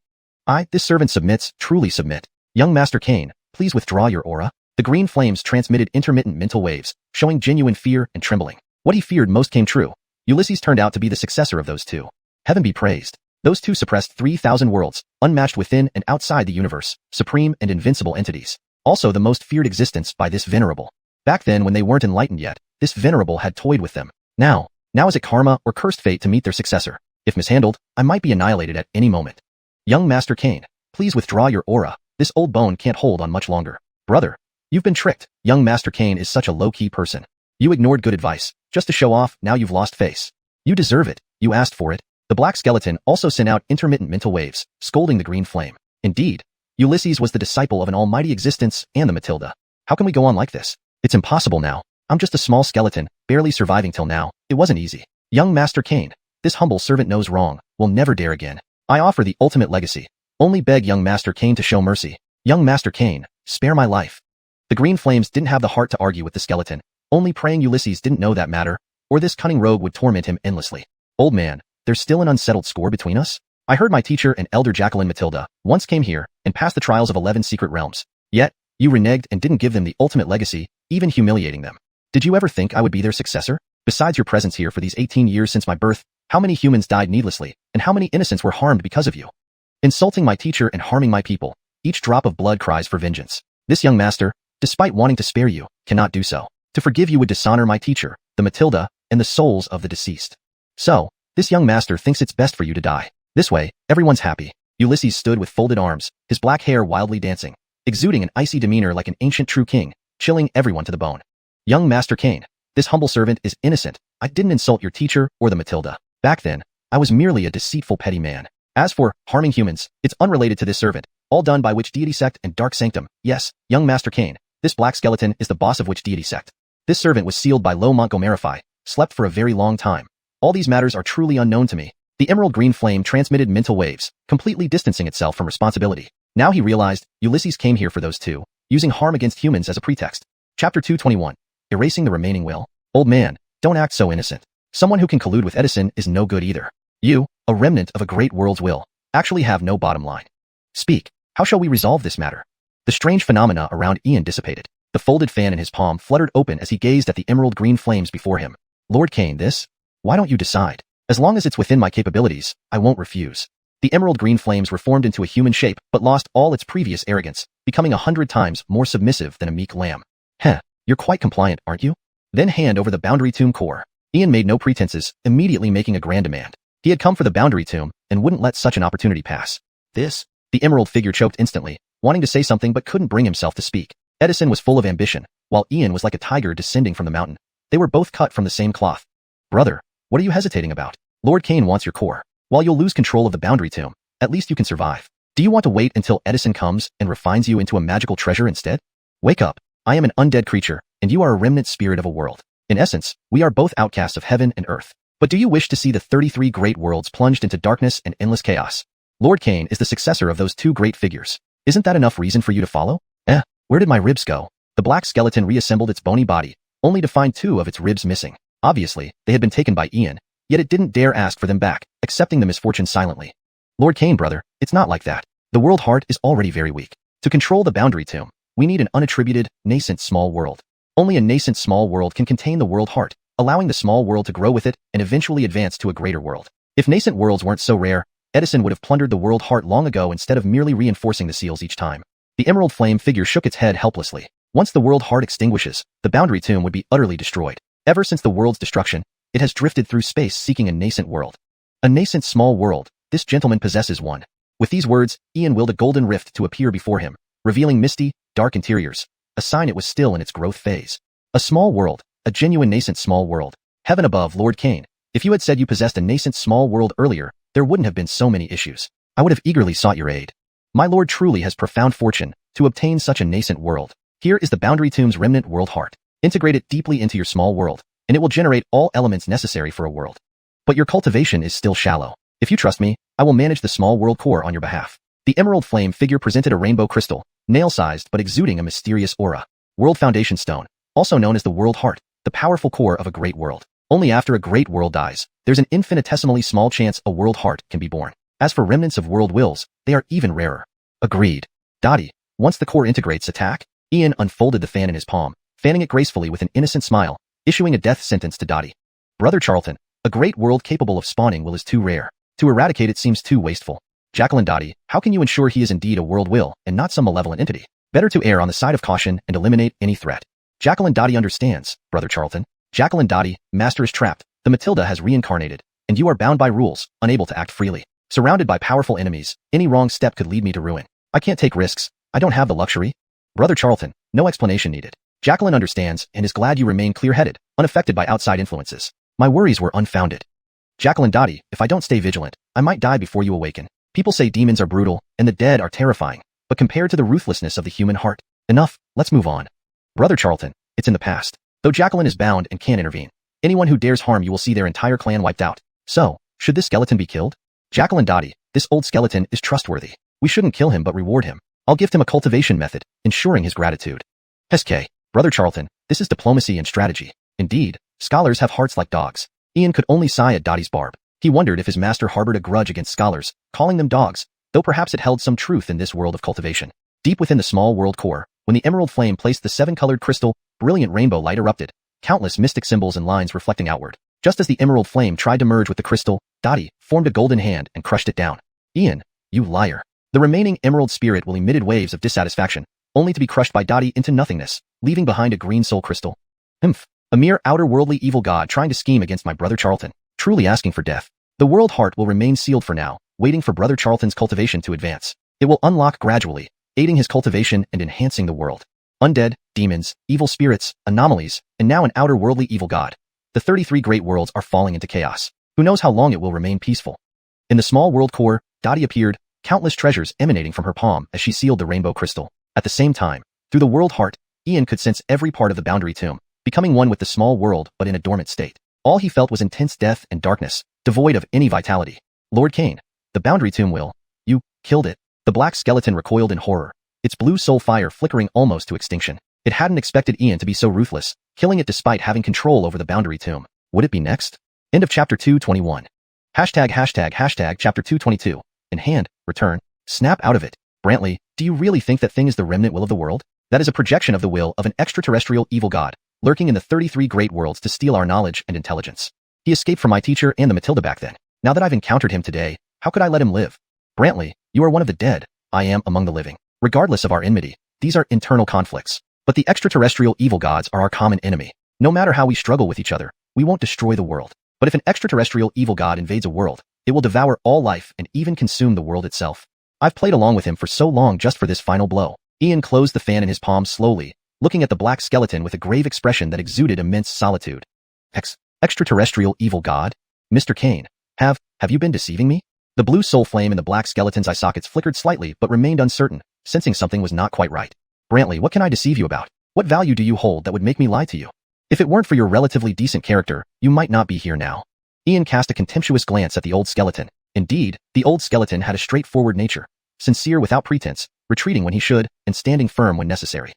This servant submits, truly submit. Young Master Cain, please withdraw your aura. The green flames transmitted intermittent mental waves, showing genuine fear and trembling. What he feared most came true. Ulysses turned out to be the successor of those two. Heaven be praised. Those two suppressed 3,000 worlds, unmatched within and outside the universe, supreme and invincible entities. Also the most feared existence by this venerable. Back then when they weren't enlightened yet, this venerable had toyed with them. Now is it karma or cursed fate to meet their successor? If mishandled, I might be annihilated at any moment. Young Master Cain, please withdraw your aura. This old bone can't hold on much longer. Brother, you've been tricked. Young Master Cain is such a low-key person. You ignored good advice, just to show off, now you've lost face. You deserve it, you asked for it. The black skeleton also sent out intermittent mental waves, scolding the green flame. Indeed, Ulysses was the disciple of an almighty existence and the Matilda. How can we go on like this? It's impossible now. I'm just a small skeleton, barely surviving till now. It wasn't easy. Young Master Cain, this humble servant knows wrong, will never dare again. I offer the ultimate legacy. Only beg young Master Cain to show mercy. Young Master Cain, spare my life. The green flames didn't have the heart to argue with the skeleton, only praying Ulysses didn't know that matter, or this cunning rogue would torment him endlessly. Old man, there's still an unsettled score between us? I heard my teacher and elder Jacqueline Matilda once came here and passed the trials of 11 secret realms. Yet, you reneged and didn't give them the ultimate legacy, even humiliating them. Did you ever think I would be their successor? Besides your presence here for these 18 years since my birth, how many humans died needlessly, and how many innocents were harmed because of you? Insulting my teacher and harming my people, each drop of blood cries for vengeance. This young master, despite wanting to spare you, cannot do so. To forgive you would dishonor my teacher, the Matilda, and the souls of the deceased. So, this young master thinks it's best for you to die. This way, everyone's happy. Ulysses stood with folded arms, his black hair wildly dancing, exuding an icy demeanor like an ancient true king, chilling everyone to the bone. Young Master Cain, this humble servant is innocent. I didn't insult your teacher or the Matilda. Back then, I was merely a deceitful petty man. As for harming humans, it's unrelated to this servant, all done by which deity sect and dark sanctum. Yes, young Master Cain, this black skeleton is the boss of which deity sect. This servant was sealed by Lo Montgomery, slept for a very long time. All these matters are truly unknown to me. The emerald green flame transmitted mental waves, completely distancing itself from responsibility. Now he realized, Ulysses came here for those two, using harm against humans as a pretext. Chapter 221. erasing the remaining will. Old man, don't act so innocent. Someone who can collude with Edison is no good either. You, a remnant of a great world's will, actually have no bottom line. Speak. How shall we resolve this matter? The strange phenomena around Ian dissipated. The folded fan in his palm fluttered open as he gazed at the emerald green flames before him. Lord Cain, this? Why don't you decide? As long as it's within my capabilities, I won't refuse. The emerald green flames reformed into a human shape but lost all its previous arrogance, becoming 100 times more submissive than a meek lamb. Heh, you're quite compliant, aren't you? Then hand over the boundary tomb core. Ian made no pretenses, immediately making a grand demand. He had come for the boundary tomb and wouldn't let such an opportunity pass. This? The emerald figure choked instantly, wanting to say something but couldn't bring himself to speak. Edison was full of ambition, while Ian was like a tiger descending from the mountain. They were both cut from the same cloth. Brother, what are you hesitating about? Lord Cain wants your core. While you'll lose control of the boundary tomb, at least you can survive. Do you want to wait until Edison comes and refines you into a magical treasure instead? Wake up. I am an undead creature, and you are a remnant spirit of a world. In essence, we are both outcasts of heaven and earth. But do you wish to see the 33 great worlds plunged into darkness and endless chaos? Lord Cain is the successor of those two great figures. Isn't that enough reason for you to follow? Where did my ribs go? The black skeleton reassembled its bony body, only to find 2 of its ribs missing. Obviously, they had been taken by Ian, yet it didn't dare ask for them back, accepting the misfortune silently. Lord Cain, brother, it's not like that. The world heart is already very weak. To control the boundary tomb, we need an unattributed, nascent small world. Only a nascent small world can contain the world heart, allowing the small world to grow with it and eventually advance to a greater world. If nascent worlds weren't so rare, Edison would have plundered the world heart long ago instead of merely reinforcing the seals each time. The emerald flame figure shook its head helplessly. Once the world heart extinguishes, the boundary tomb would be utterly destroyed. Ever since the world's destruction, it has drifted through space seeking a nascent world. A nascent small world, this gentleman possesses one. With these words, Ian willed a golden rift to appear before him, revealing misty, dark interiors, a sign it was still in its growth phase. A small world, a genuine nascent small world. Heaven above, Lord Cain, if you had said you possessed a nascent small world earlier, there wouldn't have been so many issues. I would have eagerly sought your aid. My lord truly has profound fortune to obtain such a nascent world. Here is the boundary tomb's remnant world heart. Integrate it deeply into your small world, and it will generate all elements necessary for a world. But your cultivation is still shallow. If you trust me, I will manage the small world core on your behalf. The emerald flame figure presented a rainbow crystal, nail-sized but exuding a mysterious aura. World foundation stone, also known as the world heart, the powerful core of a great world. Only after a great world dies, there's an infinitesimally small chance a world heart can be born. As for remnants of world wills, they are even rarer. Agreed. Dottie, once the core integrates, attack. Ian unfolded the fan in his palm, fanning it gracefully with an innocent smile, issuing a death sentence to Dottie. Brother Charlton, a great world capable of spawning will is too rare. To eradicate it seems too wasteful. Jacqueline Dottie, how can you ensure he is indeed a world will and not some malevolent entity? Better to err on the side of caution and eliminate any threat. Jacqueline Dottie understands, Brother Charlton. Jacqueline Dottie, Master is trapped, the Matilda has reincarnated, and you are bound by rules, unable to act freely. Surrounded by powerful enemies, any wrong step could lead me to ruin. I can't take risks. I don't have the luxury. Brother Charlton, no explanation needed. Jacqueline understands and is glad you remain clear-headed, unaffected by outside influences. My worries were unfounded. Jacqueline Dottie, if I don't stay vigilant, I might die before you awaken. People say demons are brutal, and the dead are terrifying, but compared to the ruthlessness of the human heart, enough, let's move on. Brother Charlton, it's in the past. Though Jacqueline is bound and can't intervene, anyone who dares harm you will see their entire clan wiped out. So, should this skeleton be killed? Jacqueline Dottie, this old skeleton is trustworthy. We shouldn't kill him but reward him. I'll gift him a cultivation method, ensuring his gratitude. SK, Brother Charlton, this is diplomacy and strategy. Indeed, scholars have hearts like dogs. Ian could only sigh at Dottie's barb. He wondered if his master harbored a grudge against scholars, calling them dogs, though perhaps it held some truth in this world of cultivation. Deep within the small world core, when the emerald flame placed the 7-colored crystal, brilliant rainbow light erupted, countless mystic symbols and lines reflecting outward. Just as the emerald flame tried to merge with the crystal, Dottie formed a golden hand and crushed it down. Ian, you liar. The remaining emerald spirit will emitted waves of dissatisfaction, only to be crushed by Dottie into nothingness, leaving behind a green soul crystal. A mere outer-worldly evil god trying to scheme against my brother Charlton, truly asking for death. The world heart will remain sealed for now, waiting for brother Charlton's cultivation to advance. It will unlock gradually, aiding his cultivation and enhancing the world. Undead, demons, evil spirits, anomalies, and now an outer-worldly evil god. The 33 great worlds are falling into chaos. Who knows how long it will remain peaceful? In the small world core, Dottie appeared, countless treasures emanating from her palm as she sealed the rainbow crystal. At the same time, through the world heart, Ian could sense every part of the boundary tomb, becoming one with the small world but in a dormant state. All he felt was intense death and darkness, devoid of any vitality. Lord Cain, the boundary tomb will. You killed it. The black skeleton recoiled in horror, its blue soul fire flickering almost to extinction. It hadn't expected Ian to be so ruthless, killing it despite having control over the boundary tomb. Would it be next? End of chapter 221. ####chapter 222. In hand, return. Snap out of it. Brantley, do you really think that thing is the remnant will of the world? That is a projection of the will of an extraterrestrial evil god, lurking in the 33 great worlds to steal our knowledge and intelligence. He escaped from my teacher and the Matilda back then. Now that I've encountered him today, how could I let him live? Brantley, you are one of the dead. I am among the living. Regardless of our enmity, these are internal conflicts. But the extraterrestrial evil gods are our common enemy. No matter how we struggle with each other, we won't destroy the world. But if an extraterrestrial evil god invades a world, it will devour all life and even consume the world itself. I've played along with him for so long just for this final blow. Ian closed the fan in his palm slowly, looking at the black skeleton with a grave expression that exuded immense solitude. Extraterrestrial evil god? Mr. Kane, have you been deceiving me? The blue soul flame in the black skeleton's eye sockets flickered slightly but remained uncertain, sensing something was not quite right. Brantley, what can I deceive you about? What value do you hold that would make me lie to you? If it weren't for your relatively decent character, you might not be here now. Ian cast a contemptuous glance at the old skeleton. Indeed, the old skeleton had a straightforward nature, sincere without pretense, retreating when he should, and standing firm when necessary.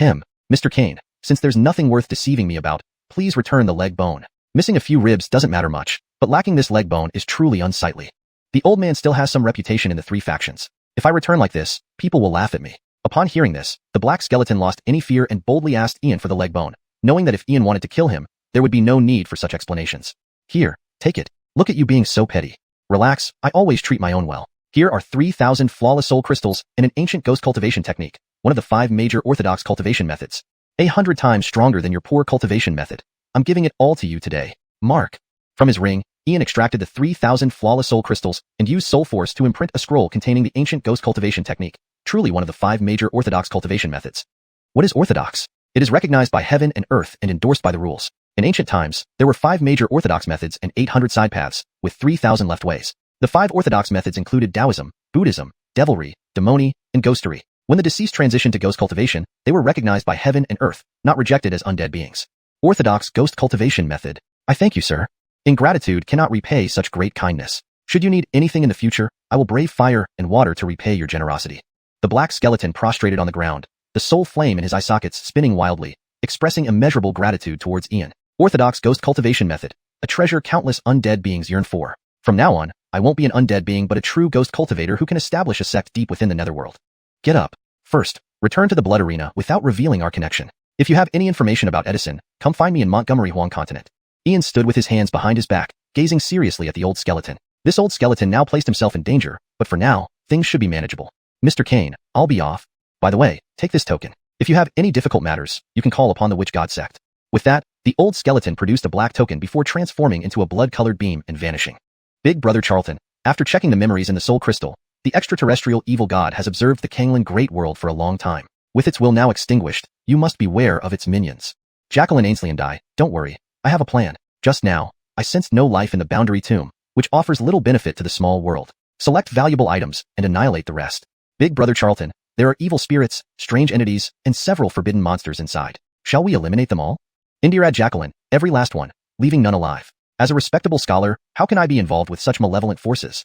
Mr. Kane, since there's nothing worth deceiving me about, please return the leg bone. Missing a few ribs doesn't matter much, but lacking this leg bone is truly unsightly. The old man still has some reputation in the 3 factions. If I return like this, people will laugh at me. Upon hearing this, the black skeleton lost any fear and boldly asked Ian for the leg bone, knowing that if Ian wanted to kill him, there would be no need for such explanations. Here, take it. Look at you being so petty. Relax, I always treat my own well. Here are 3,000 flawless soul crystals and an ancient ghost cultivation technique, one of the 5 major orthodox cultivation methods. 100 times stronger than your poor cultivation method. I'm giving it all to you today. Mark. From his ring, Ian extracted the 3,000 flawless soul crystals and used soul force to imprint a scroll containing the ancient ghost cultivation technique, truly one of the 5 major orthodox cultivation methods. What is orthodox? It is recognized by heaven and earth and endorsed by the rules. In ancient times, there were 5 major orthodox methods and 800 side paths, with 3,000 left ways. The 5 orthodox methods included Taoism, Buddhism, devilry, demony, and ghostery. When the deceased transitioned to ghost cultivation, they were recognized by heaven and earth, not rejected as undead beings. Orthodox ghost cultivation method. I thank you, sir. Ingratitude cannot repay such great kindness. Should you need anything in the future, I will brave fire and water to repay your generosity. The black skeleton prostrated on the ground, the soul flame in his eye sockets spinning wildly, expressing immeasurable gratitude towards Ian. Orthodox ghost cultivation method, a treasure countless undead beings yearn for. From now on, I won't be an undead being but a true ghost cultivator who can establish a sect deep within the netherworld. Get up. First, return to the blood arena without revealing our connection. If you have any information about Edison, come find me in Montgomery Huang Continent. Ian stood with his hands behind his back, gazing seriously at the old skeleton. This old skeleton now placed himself in danger, but for now, things should be manageable. Mr. Kane, I'll be off. By the way, take this token. If you have any difficult matters, you can call upon the Witch God sect. With that, the old skeleton produced a black token before transforming into a blood-colored beam and vanishing. Big Brother Charlton, after checking the memories in the soul crystal, the extraterrestrial evil god has observed the Canglan Great World for a long time. With its will now extinguished, you must beware of its minions. Jacqueline Ainsley and I, don't worry, I have a plan. Just now, I sensed no life in the boundary tomb, which offers little benefit to the small world. Select valuable items and annihilate the rest. Big Brother Charlton, there are evil spirits, strange entities, and several forbidden monsters inside. Shall we eliminate them all? Indirad Jacqueline, every last one, leaving none alive. As a respectable scholar, how can I be involved with such malevolent forces?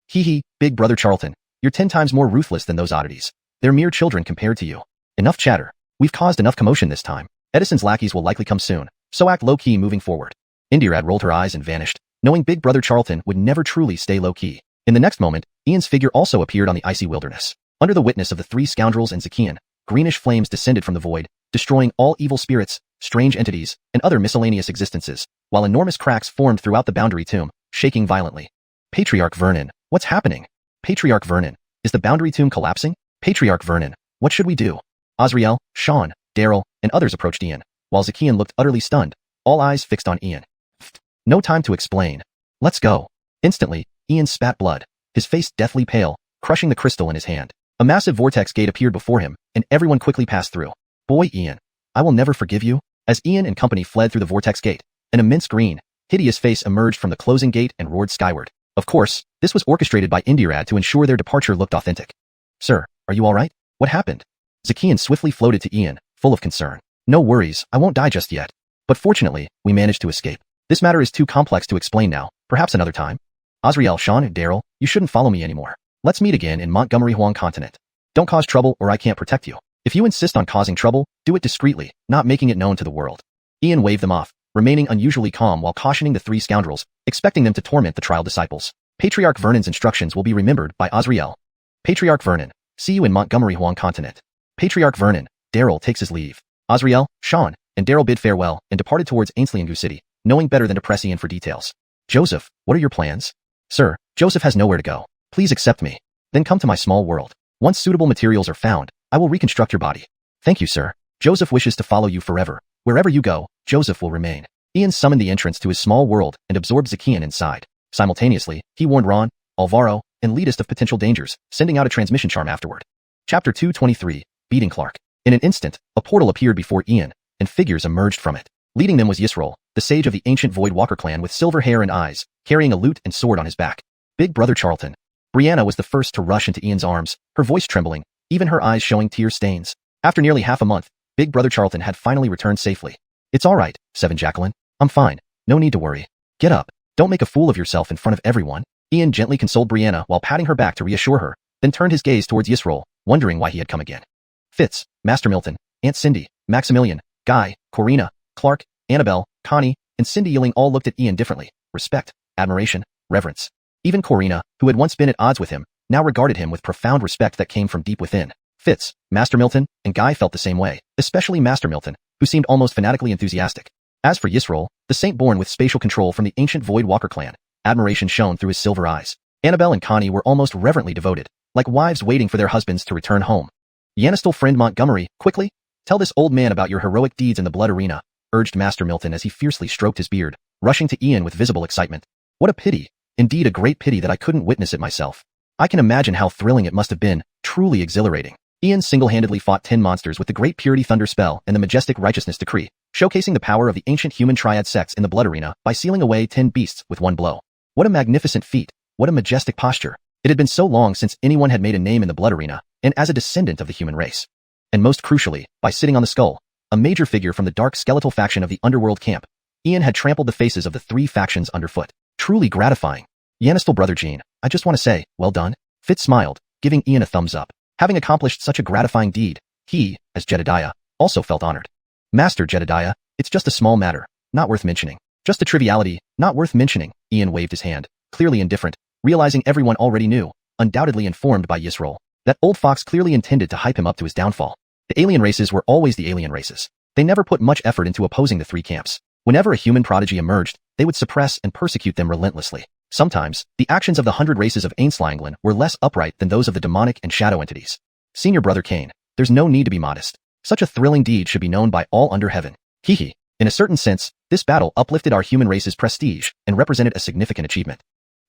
Hee, Big Brother Charlton, you're 10 times more ruthless than those oddities. They're mere children compared to you. Enough chatter. We've caused enough commotion this time. Edison's lackeys will likely come soon, so act low-key moving forward. Indirad rolled her eyes and vanished, knowing Big Brother Charlton would never truly stay low-key. In the next moment, Ian's figure also appeared on the icy wilderness. Under the witness of the 3 scoundrels and Xiuxian, greenish flames descended from the void, destroying all evil spirits, strange entities, and other miscellaneous existences, while enormous cracks formed throughout the boundary tomb, shaking violently. Patriarch Vernon, what's happening? Patriarch Vernon, is the boundary tomb collapsing? Patriarch Vernon, what should we do? Azrael, Sean, Daryl, and others approached Ian, while Xiuxian looked utterly stunned, all eyes fixed on Ian. No time to explain. Let's go. Instantly, Ian spat blood, his face deathly pale, crushing the crystal in his hand. A massive vortex gate appeared before him, and everyone quickly passed through. Boy, Ian, I will never forgive you. As Ian and company fled through the vortex gate, an immense green, hideous face emerged from the closing gate and roared skyward. Of course, this was orchestrated by Indirad to ensure their departure looked authentic. Sir, are you all right? What happened? Xiuxian swiftly floated to Ian, full of concern. No worries, I won't die just yet. But fortunately, we managed to escape. This matter is too complex to explain now, perhaps another time. Azrael, Sean, Daryl, you shouldn't follow me anymore. Let's meet again in Montgomery Huang Continent. Don't cause trouble or I can't protect you. If you insist on causing trouble, do it discreetly, not making it known to the world. Ian waved them off, remaining unusually calm while cautioning the three scoundrels, expecting them to torment the trial disciples. Patriarch Vernon's instructions will be remembered by Azrael. Patriarch Vernon, see you in Montgomery Huang Continent. Patriarch Vernon, Daryl takes his leave. Azrael, Sean, and Daryl bid farewell and departed towards Xianxia City, knowing better than to press Ian for details. Joseph, what are your plans? Sir, Joseph has nowhere to go. Please accept me. Then come to my small world. Once suitable materials are found, I will reconstruct your body. Thank you, sir. Joseph wishes to follow you forever. Wherever you go, Joseph will remain. Ian summoned the entrance to his small world and absorbed xiuxian inside. Simultaneously, he warned Ron, Alvaro, and Leadist of potential dangers, sending out a transmission charm afterward. Chapter 223, Beating Clark. In an instant, a portal appeared before Ian, and figures emerged from it. Leading them was Yisrael, the sage of the ancient Void Walker clan with silver hair and eyes, carrying a lute and sword on his back. Big Brother Charlton. Brianna was the first to rush into Ian's arms, her voice trembling, even her eyes showing tear stains. After nearly half a month, Big Brother Charlton had finally returned safely. It's all right, Seven Jacqueline. I'm fine. No need to worry. Get up. Don't make a fool of yourself in front of everyone. Ian gently consoled Brianna while patting her back to reassure her, then turned his gaze towards Yisrael, wondering why he had come again. Fitz, Master Milton, Aunt Cindy, Maximilian, Guy, Corina, Clark, Annabelle, Connie, and Cindy Yilling all looked at Ian differently. Respect, admiration, reverence. Even Corina, who had once been at odds with him, now regarded him with profound respect that came from deep within. Fitz, Master Milton, and Guy felt the same way, especially Master Milton, who seemed almost fanatically enthusiastic. As for Yisrael, the saint born with spatial control from the ancient Void Walker clan, admiration shone through his silver eyes. Annabelle and Connie were almost reverently devoted, like wives waiting for their husbands to return home. Yanistal friend Montgomery, quickly, tell this old man about your heroic deeds in the blood arena, urged Master Milton as he fiercely stroked his beard, rushing to Ian with visible excitement. What a pity, indeed a great pity that I couldn't witness it myself. I can imagine how thrilling it must have been, truly exhilarating. Ian single-handedly fought 10 monsters with the Great Purity Thunder spell and the Majestic Righteousness Decree, showcasing the power of the ancient human triad sects in the blood arena by sealing away 10 beasts with one blow. What a magnificent feat, what a majestic posture. It had been so long since anyone had made a name in the blood arena, and as a descendant of the human race. And most crucially, by sitting on the skull, a major figure from the dark skeletal faction of the underworld camp, Ian had trampled the faces of the three factions underfoot. Truly gratifying. Yanistal Brother Gene, I just want to say, well done. Fitz smiled, giving Ian a thumbs up. Having accomplished such a gratifying deed, he, as Jedediah, also felt honored. Master Jedediah, it's just a small matter, not worth mentioning. Just a triviality, not worth mentioning. Ian waved his hand, clearly indifferent, realizing everyone already knew, undoubtedly informed by Yisrael, that old fox clearly intended to hype him up to his downfall. The alien races were always the alien races. They never put much effort into opposing the three camps. Whenever a human prodigy emerged, they would suppress and persecute them relentlessly. Sometimes, the actions of the 100 races of Ainslanglin were less upright than those of the demonic and shadow entities. Senior Brother Kane, there's no need to be modest. Such a thrilling deed should be known by all under heaven. Hee. In a certain sense, this battle uplifted our human race's prestige and represented a significant achievement.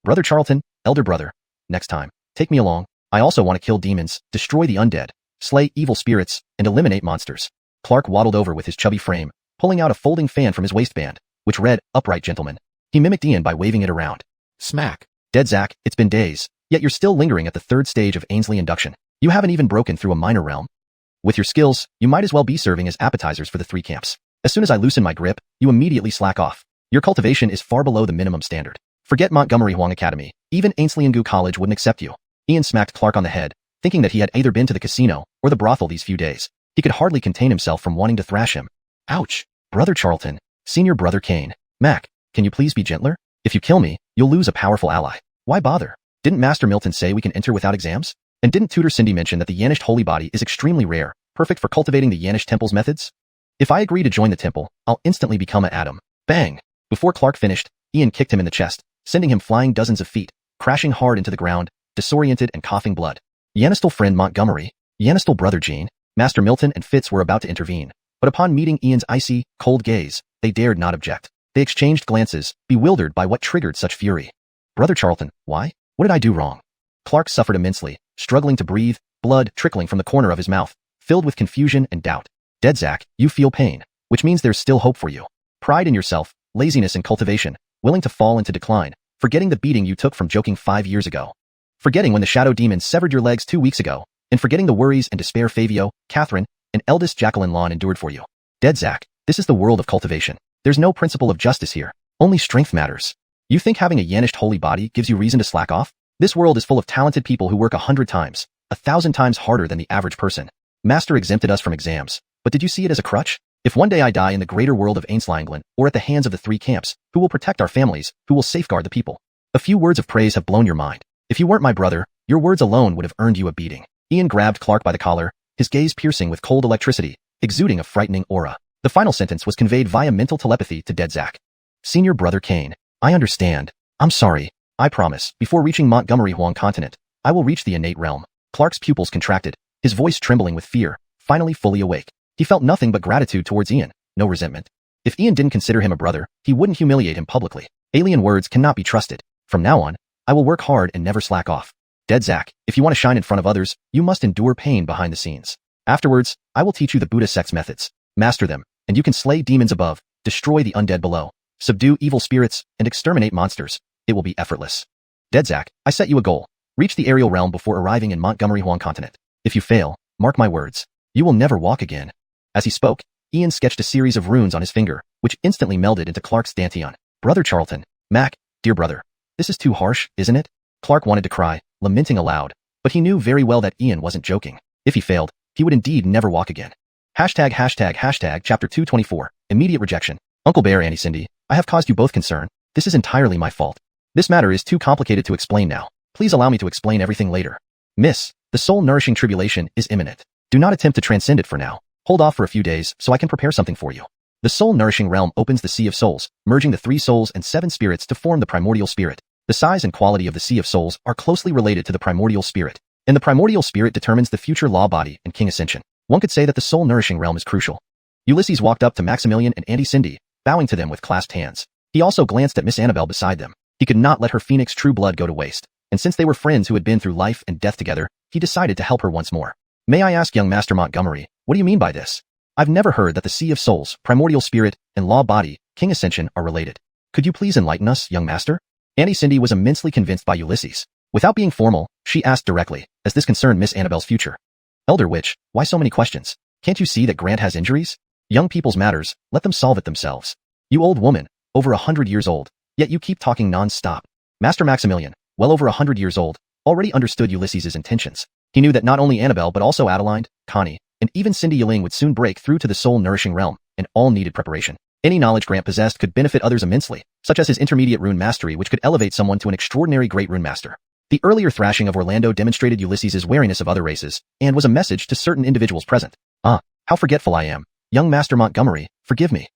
Brother Charlton, elder brother, next time, take me along. I also want to kill demons, destroy the undead, slay evil spirits, and eliminate monsters. Clark waddled over with his chubby frame, pulling out a folding fan from his waistband, which read, Upright Gentleman. He mimicked Ian by waving it around. Smack. Dead Zach, it's been days, yet you're still lingering at the third stage of Ainsley induction. You haven't even broken through a minor realm. With your skills, you might as well be serving as appetizers for the three camps. As soon as I loosen my grip, you immediately slack off. Your cultivation is far below the minimum standard. Forget Montgomery Huang Academy. Even Ainsliangu College wouldn't accept you. Ian smacked Clark on the head, thinking that he had either been to the casino or the brothel these few days. He could hardly contain himself from wanting to thrash him. Ouch. Brother Charlton. Senior Brother Kane. Mac, can you please be gentler? If you kill me, you'll lose a powerful ally. Why bother? Didn't Master Milton say we can enter without exams? And didn't Tutor Cindy mention that the Yanished holy body is extremely rare, perfect for cultivating the Yanished temple's methods? If I agree to join the temple, I'll instantly become an atom. Bang! Before Clark finished, Ian kicked him in the chest, sending him flying dozens of feet, crashing hard into the ground, disoriented and coughing blood. Yanistal friend Montgomery, Yanistal brother Gene, Master Milton and Fitz were about to intervene, but upon meeting Ian's icy, cold gaze, they dared not object. They exchanged glances, bewildered by what triggered such fury. Brother Charlton, why? What did I do wrong? Clark suffered immensely, struggling to breathe, blood trickling from the corner of his mouth, filled with confusion and doubt. Dead Zach, you feel pain, which means there's still hope for you. Pride in yourself, laziness and cultivation, willing to fall into decline, forgetting the beating you took from joking 5 years ago. Forgetting when the shadow demon severed your legs 2 weeks ago, and forgetting the worries and despair Favio, Catherine, and eldest Jacqueline Lawn endured for you. Dead Zach, this is the world of cultivation. There's no principle of justice here. Only strength matters. You think having a Yanished holy body gives you reason to slack off? This world is full of talented people who work 100 times, 1,000 times harder than the average person. Master exempted us from exams, but did you see it as a crutch? If one day I die in the greater world of Canglan, or at the hands of the three camps, who will protect our families, who will safeguard the people? A few words of praise have blown your mind. If you weren't my brother, your words alone would have earned you a beating. Ian grabbed Clark by the collar, his gaze piercing with cold electricity, exuding a frightening aura. The final sentence was conveyed via mental telepathy to dead Zack. Senior Brother Kane, I understand. I'm sorry. I promise, before reaching Montgomery Huang Continent, I will reach the innate realm. Clark's pupils contracted, his voice trembling with fear, finally fully awake. He felt nothing but gratitude towards Ian, no resentment. If Ian didn't consider him a brother, he wouldn't humiliate him publicly. Alien words cannot be trusted. From now on, I will work hard and never slack off. Dead Zack, if you want to shine in front of others, you must endure pain behind the scenes. Afterwards, I will teach you the Buddha sect's methods. Master them, and you can slay demons above, destroy the undead below, subdue evil spirits, and exterminate monsters. It will be effortless. Dead Zack, I set you a goal. Reach the aerial realm before arriving in Montgomery Huang Continent. If you fail, mark my words, you will never walk again. As he spoke, Ian sketched a series of runes on his finger, which instantly melded into Clark's dantian. Brother Charlton, Mac, dear brother, this is too harsh, isn't it? Clark wanted to cry, lamenting aloud, but he knew very well that Ian wasn't joking. If he failed, he would indeed never walk again. Hashtag chapter 224, immediate rejection. Uncle Bear, Auntie Cindy, I have caused you both concern. This is entirely my fault. This matter is too complicated to explain now. Please allow me to explain everything later. Miss, the soul-nourishing tribulation is imminent. Do not attempt to transcend it for now. Hold off for a few days so I can prepare something for you. The soul-nourishing realm opens the Sea of Souls, merging the 3 souls and 7 spirits to form the Primordial Spirit. The size and quality of the Sea of Souls are closely related to the Primordial Spirit, and the Primordial Spirit determines the future law body and King Ascension. One could say that the soul-nourishing realm is crucial. Ulysses walked up to Maximilian and Auntie Cindy, bowing to them with clasped hands. He also glanced at Miss Annabelle beside them. He could not let her phoenix true blood go to waste, and since they were friends who had been through life and death together, he decided to help her once more. May I ask young Master Montgomery, what do you mean by this? I've never heard that the Sea of Souls, Primordial Spirit, and Law Body, King Ascension are related. Could you please enlighten us, young Master? Auntie Cindy was immensely convinced by Ulysses. Without being formal, she asked directly, as this concerned Miss Annabelle's future. Elder Witch, why so many questions? Can't you see that Grant has injuries? Young people's matters, let them solve it themselves. You old woman, over 100 years old, yet you keep talking non-stop. Master Maximilian, well over 100 years old, already understood Ulysses's intentions. He knew that not only Annabelle but also Adeline, Connie, and even Cindy Yiling would soon break through to the soul-nourishing realm, and all needed preparation. Any knowledge Grant possessed could benefit others immensely, such as his intermediate rune mastery which could elevate someone to an extraordinary great rune master. The earlier thrashing of Orlando demonstrated Ulysses's wariness of other races, and was a message to certain individuals present. Ah, how forgetful I am. Young Master Montgomery, forgive me.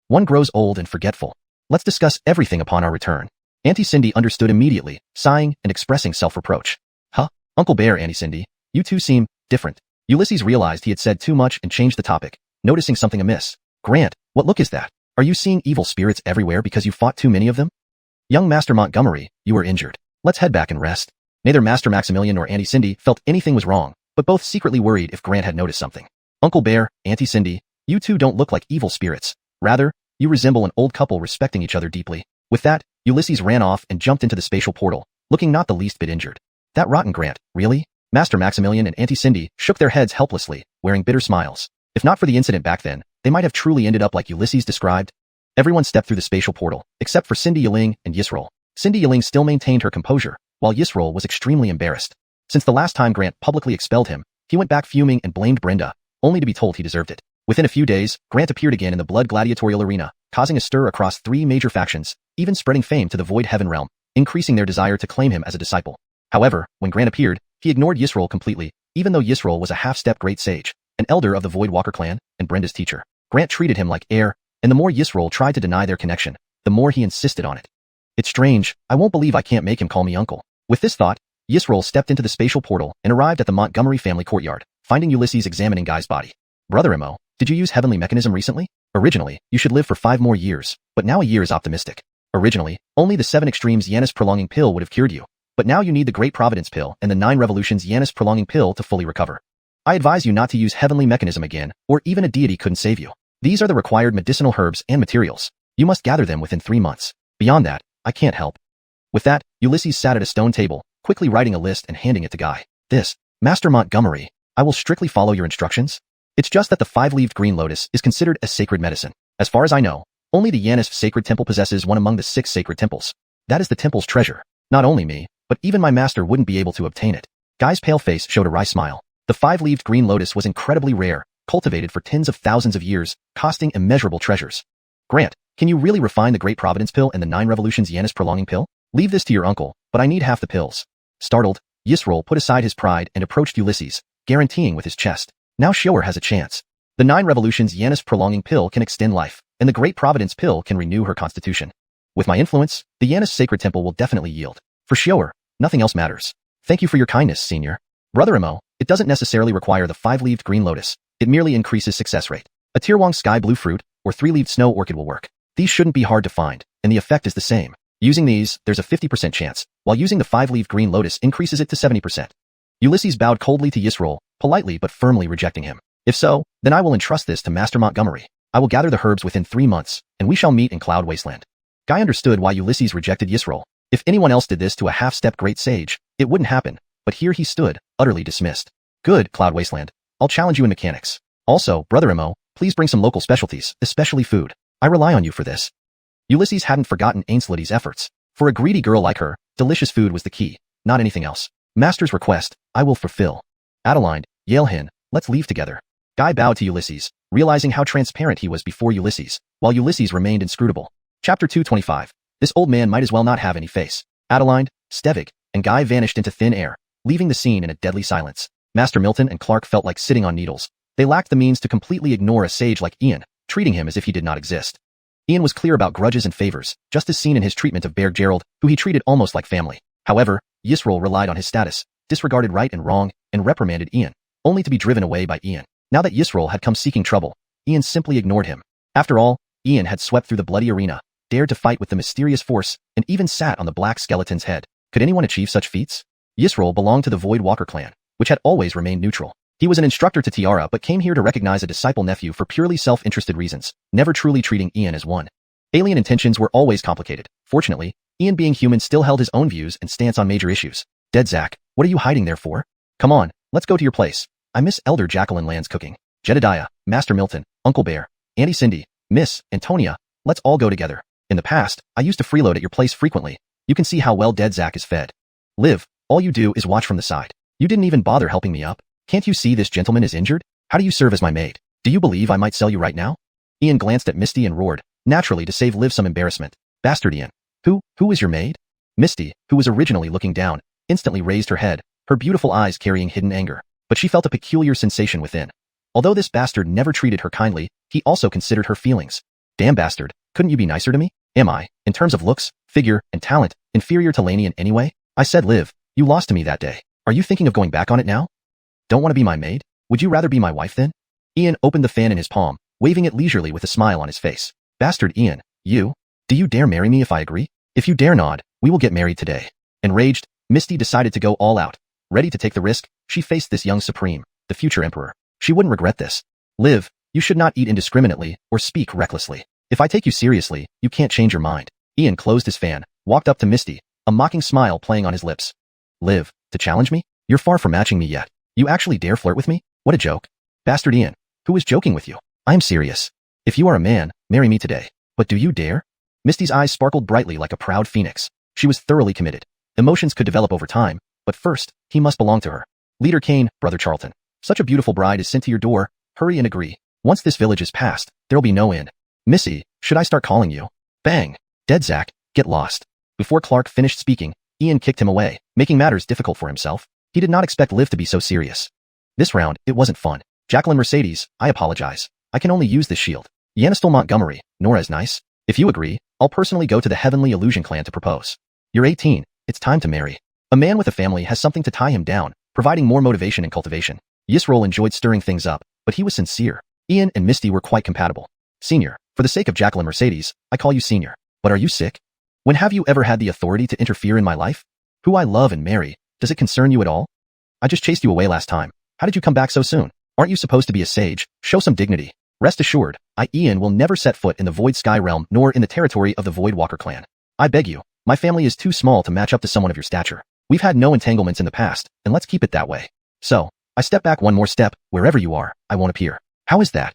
One grows old and forgetful. Let's discuss everything upon our return. Auntie Cindy understood immediately, sighing and expressing self-reproach. Huh? Uncle Bear, Auntie Cindy, you two seem different. Ulysses realized he had said too much and changed the topic, noticing something amiss. Grant, what look is that? Are you seeing evil spirits everywhere because you fought too many of them? Young Master Montgomery, you were injured. Let's head back and rest. Neither Master Maximilian nor Auntie Cindy felt anything was wrong, but both secretly worried if Grant had noticed something. Uncle Bear, Auntie Cindy, you two don't look like evil spirits. Rather, you resemble an old couple respecting each other deeply. With that, Ulysses ran off and jumped into the spatial portal, looking not the least bit injured. That rotten Grant, really? Master Maximilian and Auntie Cindy shook their heads helplessly, wearing bitter smiles. If not for the incident back then, they might have truly ended up like Ulysses described. Everyone stepped through the spatial portal, except for Cindy Yiling and Yisroel. Cindy Yiling still maintained her composure, while Yisroel was extremely embarrassed. Since the last time Grant publicly expelled him, he went back fuming and blamed Brenda, only to be told he deserved it. Within a few days, Grant appeared again in the blood gladiatorial arena, causing a stir across 3 major factions, even spreading fame to the Void Heaven realm, increasing their desire to claim him as a disciple. However, when Grant appeared, he ignored Yisroel completely, even though Yisroel was a half-step great sage, an elder of the Void Walker clan, and Brenda's teacher. Grant treated him like air, and the more Yisroel tried to deny their connection, the more he insisted on it. It's strange, I won't believe I can't make him call me uncle. With this thought, Yisroel stepped into the spatial portal and arrived at the Montgomery family courtyard, finding Ulysses examining Guy's body. Brother Mo, did you use heavenly mechanism recently? Originally, you should live for 5 more years, but now a year is optimistic. Originally, only the 7 extremes Yanis prolonging pill would have cured you, but now you need the Great Providence pill and the 9 revolutions Yanis prolonging pill to fully recover. I advise you not to use heavenly mechanism again, or even a deity couldn't save you. These are the required medicinal herbs and materials. You must gather them within 3 months. Beyond that, I can't help. With that, Ulysses sat at a stone table, quickly writing a list and handing it to Guy. This, Master Montgomery, I will strictly follow your instructions. It's just that the 5-leaved green lotus is considered a sacred medicine. As far as I know, only the Yanis Sacred Temple possesses one among the 6 sacred temples. That is the temple's treasure. Not only me, but even my master wouldn't be able to obtain it. Guy's pale face showed a wry smile. The 5-leaved green lotus was incredibly rare, cultivated for tens of thousands of years, costing immeasurable treasures. Grant, can you really refine the Great Providence Pill and the 9 Revolutions Yanis Prolonging Pill? Leave this to your uncle, but I need half the pills. Startled, Yisroel put aside his pride and approached Ulysses, guaranteeing with his chest. Now Xiuer has a chance. The 9 Revolutions Yanis Prolonging Pill can extend life, and the Great Providence Pill can renew her constitution. With my influence, the Yanis Sacred Temple will definitely yield. For Xiuer, nothing else matters. Thank you for your kindness, Senior. Brother Imo, it doesn't necessarily require the 5-leaved green lotus. It merely increases success rate. A Tirwang sky blue fruit or 3-leaved snow orchid will work. These shouldn't be hard to find, and the effect is the same. Using these, there's a 50% chance, while using the 5-leaved green lotus increases it to 70%. Ulysses bowed coldly to Yisroel, politely but firmly rejecting him. If so, then I will entrust this to Master Montgomery. I will gather the herbs within 3 months, and we shall meet in Cloud Wasteland. Guy understood why Ulysses rejected Yisroel. If anyone else did this to a half-step great sage, it wouldn't happen, but here he stood, utterly dismissed. Good, Cloud Wasteland. I'll challenge you in mechanics. Also, Brother Imo, please bring some local specialties, especially food. I rely on you for this. Ulysses hadn't forgotten Ainslidy's efforts. For a greedy girl like her, delicious food was the key, not anything else. Master's request, I will fulfill. Adeline, Yalehin, let's leave together. Guy bowed to Ulysses, realizing how transparent he was before Ulysses, while Ulysses remained inscrutable. Chapter 225. This old man might as well not have any face. Adeline, Stevig, and Guy vanished into thin air, leaving the scene in a deadly silence. Master Milton and Clark felt like sitting on needles. They lacked the means to completely ignore a sage like Ian, treating him as if he did not exist. Ian was clear about grudges and favors, just as seen in his treatment of Berg Gerald, who he treated almost like family. However, Yisroel relied on his status, disregarded right and wrong, and reprimanded Ian, only to be driven away by Ian. Now that Yisroel had come seeking trouble, Ian simply ignored him. After all, Ian had swept through the bloody arena, dared to fight with the mysterious force, and even sat on the black skeleton's head. Could anyone achieve such feats? Yisroel belonged to the Void Walker clan, which had always remained neutral. He was an instructor to Tiara but came here to recognize a disciple nephew for purely self-interested reasons, never truly treating Ian as one. Alien intentions were always complicated. Fortunately, Ian being human still held his own views and stance on major issues. Dead Zach, what are you hiding there for? Come on, let's go to your place. I miss Elder Jacqueline Land's cooking. Jedediah, Master Milton, Uncle Bear, Auntie Cindy, Miss Antonia, let's all go together. In the past, I used to freeload at your place frequently. You can see how well Dead Zach is fed. Liv, all you do is watch from the side. You didn't even bother helping me up. Can't you see this gentleman is injured? How do you serve as my maid? Do you believe I might sell you right now? Ian glanced at Misty and roared, naturally to save Liv some embarrassment. Bastard Ian. Who is your maid? Misty, who was originally looking down, instantly raised her head, her beautiful eyes carrying hidden anger. But she felt a peculiar sensation within. Although this bastard never treated her kindly, he also considered her feelings. Damn bastard, couldn't you be nicer to me? Am I, in terms of looks, figure, and talent, inferior to Laney in any way? I said Liv, you lost to me that day. Are you thinking of going back on it now? Don't want to be my maid? Would you rather be my wife then? Ian opened the fan in his palm, waving it leisurely with a smile on his face. Bastard Ian, do you dare marry me if I agree? If you dare nod, we will get married today. Enraged, Misty decided to go all out. Ready to take the risk, she faced this young supreme, the future emperor. She wouldn't regret this. Liv, you should not eat indiscriminately or speak recklessly. If I take you seriously, you can't change your mind. Ian closed his fan, walked up to Misty, a mocking smile playing on his lips. Liv, to challenge me? You're far from matching me yet. You actually dare flirt with me? What a joke. Bastard Ian, who is joking with you? I am serious. If you are a man, marry me today. But do you dare? Misty's eyes sparkled brightly like a proud phoenix. She was thoroughly committed. Emotions could develop over time, but first, he must belong to her. Leader Kane, Brother Charlton. Such a beautiful bride is sent to your door. Hurry and agree. Once this village is passed, there'll be no end. Missy, should I start calling you? Bang. Dead Zach, get lost. Before Clark finished speaking, Ian kicked him away, making matters difficult for himself. He did not expect Liv to be so serious. This round, it wasn't fun. Jacqueline Mercedes, I apologize. I can only use this shield. Yanistel Montgomery, Nora is nice. If you agree, I'll personally go to the Heavenly Illusion clan to propose. You're 18, it's time to marry. A man with a family has something to tie him down, providing more motivation and cultivation. Yisroel enjoyed stirring things up, but he was sincere. Ian and Misty were quite compatible. Senior, for the sake of Jacqueline Mercedes, I call you Senior. But are you sick? When have you ever had the authority to interfere in my life? Who I love and marry, does it concern you at all? I just chased you away last time. How did you come back so soon? Aren't you supposed to be a sage? Show some dignity. Rest assured, Ian will never set foot in the Void Sky Realm nor in the territory of the Void Walker clan. I beg you, my family is too small to match up to someone of your stature. We've had no entanglements in the past, and let's keep it that way. So, I step back one more step, wherever you are, I won't appear. How is that?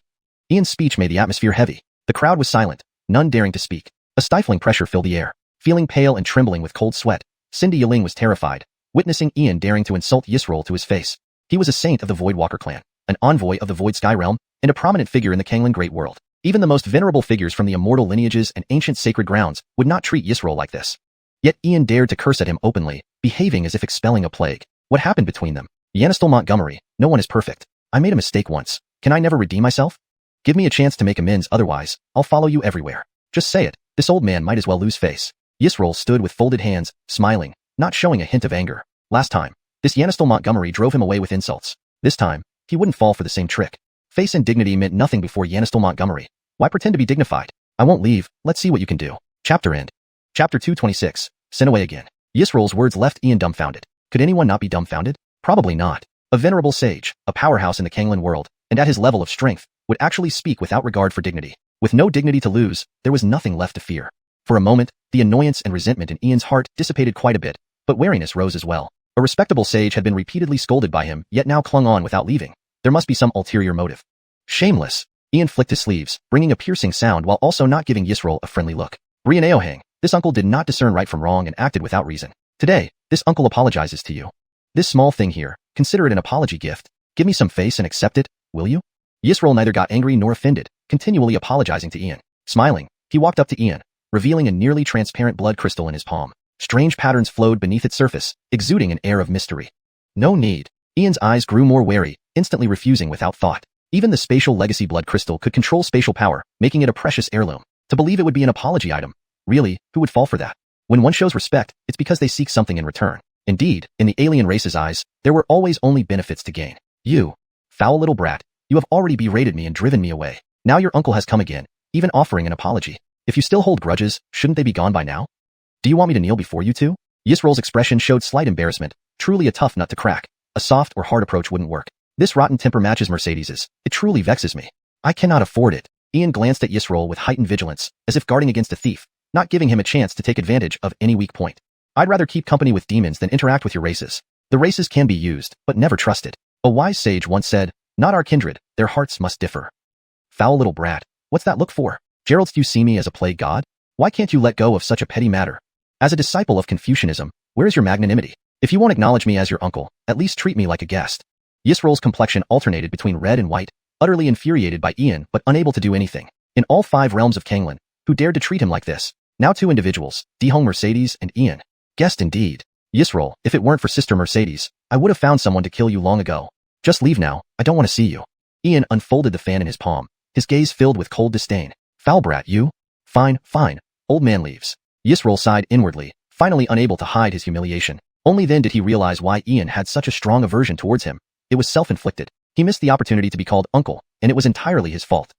Ian's speech made the atmosphere heavy. The crowd was silent, none daring to speak. A stifling pressure filled the air. Feeling pale and trembling with cold sweat, Cindy Yiling was terrified, witnessing Ian daring to insult Yisroel to his face. He was a saint of the Voidwalker clan, an envoy of the Void Sky Realm, and a prominent figure in the Canglan Great World. Even the most venerable figures from the immortal lineages and ancient sacred grounds would not treat Yisroel like this. Yet Ian dared to curse at him openly, behaving as if expelling a plague. What happened between them? Yanistel Montgomery, no one is perfect. I made a mistake once. Can I never redeem myself? Give me a chance to make amends, otherwise, I'll follow you everywhere. Just say it. This old man might as well lose face. Yisroel stood with folded hands, smiling, not showing a hint of anger. Last time, this Yanistel Montgomery drove him away with insults. This time, he wouldn't fall for the same trick. Face and dignity meant nothing before Yanistel Montgomery. Why pretend to be dignified? I won't leave, let's see what you can do. Chapter end. Chapter 226, sent away again. Yisroel's words left Ian dumbfounded. Could anyone not be dumbfounded? Probably not. A venerable sage, a powerhouse in the Canglan world, and at his level of strength, would actually speak without regard for dignity. With no dignity to lose, there was nothing left to fear. For a moment, the annoyance and resentment in Ian's heart dissipated quite a bit, but wariness rose as well. A respectable sage had been repeatedly scolded by him, yet now clung on without leaving. There must be some ulterior motive. Shameless. Ian flicked his sleeves, bringing a piercing sound while also not giving Yisroel a friendly look. Brianeohang, this uncle did not discern right from wrong and acted without reason. Today, this uncle apologizes to you. This small thing here, consider it an apology gift. Give me some face and accept it, will you? Yisroel neither got angry nor offended, continually apologizing to Ian. Smiling, he walked up to Ian, revealing a nearly transparent blood crystal in his palm. Strange patterns flowed beneath its surface, exuding an air of mystery. No need. Ian's eyes grew more wary, instantly refusing without thought. Even the spatial legacy blood crystal could control spatial power, making it a precious heirloom. To believe it would be an apology item. Really, who would fall for that? When one shows respect, it's because they seek something in return. Indeed, in the alien race's eyes, there were always only benefits to gain. You, foul little brat, you have already berated me and driven me away. Now your uncle has come again, even offering an apology. If you still hold grudges, shouldn't they be gone by now? Do you want me to kneel before you two? Yisroel's expression showed slight embarrassment, truly a tough nut to crack. A soft or hard approach wouldn't work. This rotten temper matches Mercedes's. It truly vexes me. I cannot afford it. Ian glanced at Yisroel with heightened vigilance, as if guarding against a thief, not giving him a chance to take advantage of any weak point. I'd rather keep company with demons than interact with your races. The races can be used, but never trusted. A wise sage once said, not our kindred, their hearts must differ. Foul little brat, what's that look for? Gerald, do you see me as a plague god? Why can't you let go of such a petty matter? As a disciple of Confucianism, where is your magnanimity? If you won't acknowledge me as your uncle, at least treat me like a guest. Yisroel's complexion alternated between red and white, utterly infuriated by Ian but unable to do anything. In all 5 realms of Canglan, who dared to treat him like this? Now 2 individuals, Nidhogg, Mercedes, and Ian. Guest indeed. Yisroel, if it weren't for Sister Mercedes, I would have found someone to kill you long ago. Just leave now, I don't want to see you. Ian unfolded the fan in his palm, his gaze filled with cold disdain. Foul brat, you? Fine, fine. Old man leaves. Yisroel sighed inwardly, finally unable to hide his humiliation. Only then did he realize why Ian had such a strong aversion towards him. It was self-inflicted. He missed the opportunity to be called uncle, and it was entirely his fault.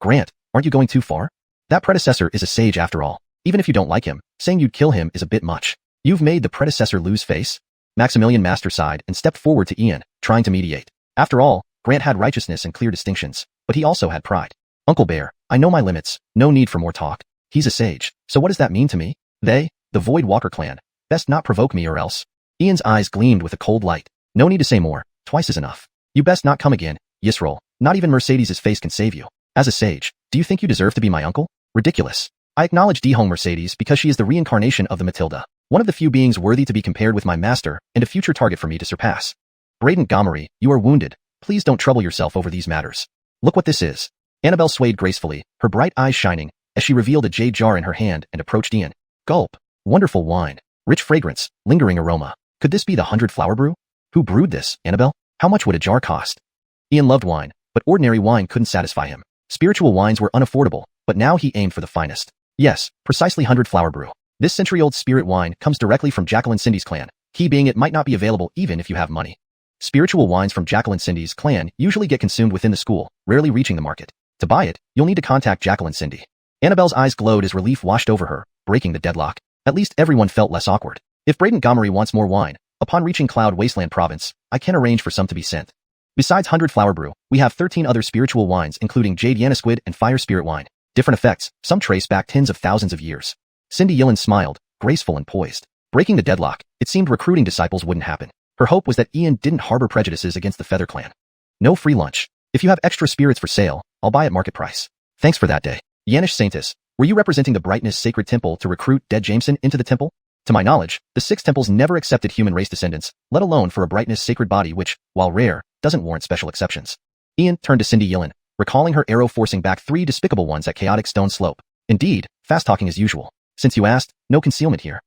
Grant, aren't you going too far? That predecessor is a sage after all. Even if you don't like him, saying you'd kill him is a bit much. You've made the predecessor lose face? Maximilian Master sighed and stepped forward to Ian, trying to mediate. After all, Grant had righteousness and clear distinctions, but he also had pride. Uncle Bear, I know my limits, no need for more talk. He's a sage, so what does that mean to me? They, the Void Walker clan, best not provoke me or else. Ian's eyes gleamed with a cold light. No need to say more, twice is enough. You best not come again, Yisroel, not even Mercedes's face can save you. As a sage, do you think you deserve to be my uncle? Ridiculous. I acknowledge Nidhogg Mercedes because she is the reincarnation of the Matilda, one of the few beings worthy to be compared with my master and a future target for me to surpass. Braden Gomery, you are wounded. Please don't trouble yourself over these matters. Look what this is. Annabelle swayed gracefully, her bright eyes shining, as she revealed a jade jar in her hand and approached Ian. Gulp. Wonderful wine. Rich fragrance, lingering aroma. Could this be the 100 flower brew? Who brewed this, Annabelle? How much would a jar cost? Ian loved wine, but ordinary wine couldn't satisfy him. Spiritual wines were unaffordable, but now he aimed for the finest. Yes, precisely 100 flower brew. This century-old spirit wine comes directly from Jacqueline Cindy's clan, key being it might not be available even if you have money. Spiritual wines from Jacqueline Cindy's clan usually get consumed within the school, rarely reaching the market. To buy it, you'll need to contact Jacqueline Cindy. Annabelle's eyes glowed as relief washed over her, breaking the deadlock. At least everyone felt less awkward. If Braden Gomery wants more wine, upon reaching Cloud Wasteland Province, I can arrange for some to be sent. Besides 100 flower brew, we have 13 other spiritual wines including Jade Yana Squid and Fire Spirit wine. Different effects, some trace back tens of thousands of years. Cindy Yillen smiled, graceful and poised. Breaking the deadlock, it seemed recruiting disciples wouldn't happen. Her hope was that Ian didn't harbor prejudices against the Feather Clan. No free lunch. If you have extra spirits for sale, I'll buy at market price. Thanks for that day. Yanish Saintis, were you representing the Brightness Sacred Temple to recruit Dead Jameson into the temple? To my knowledge, the 6 temples never accepted human race descendants, let alone for a brightness sacred body which, while rare, doesn't warrant special exceptions. Ian turned to Cindy Yilin, recalling her arrow forcing back 3 despicable ones at chaotic stone slope. Indeed, fast-talking as usual. Since you asked, no concealment here.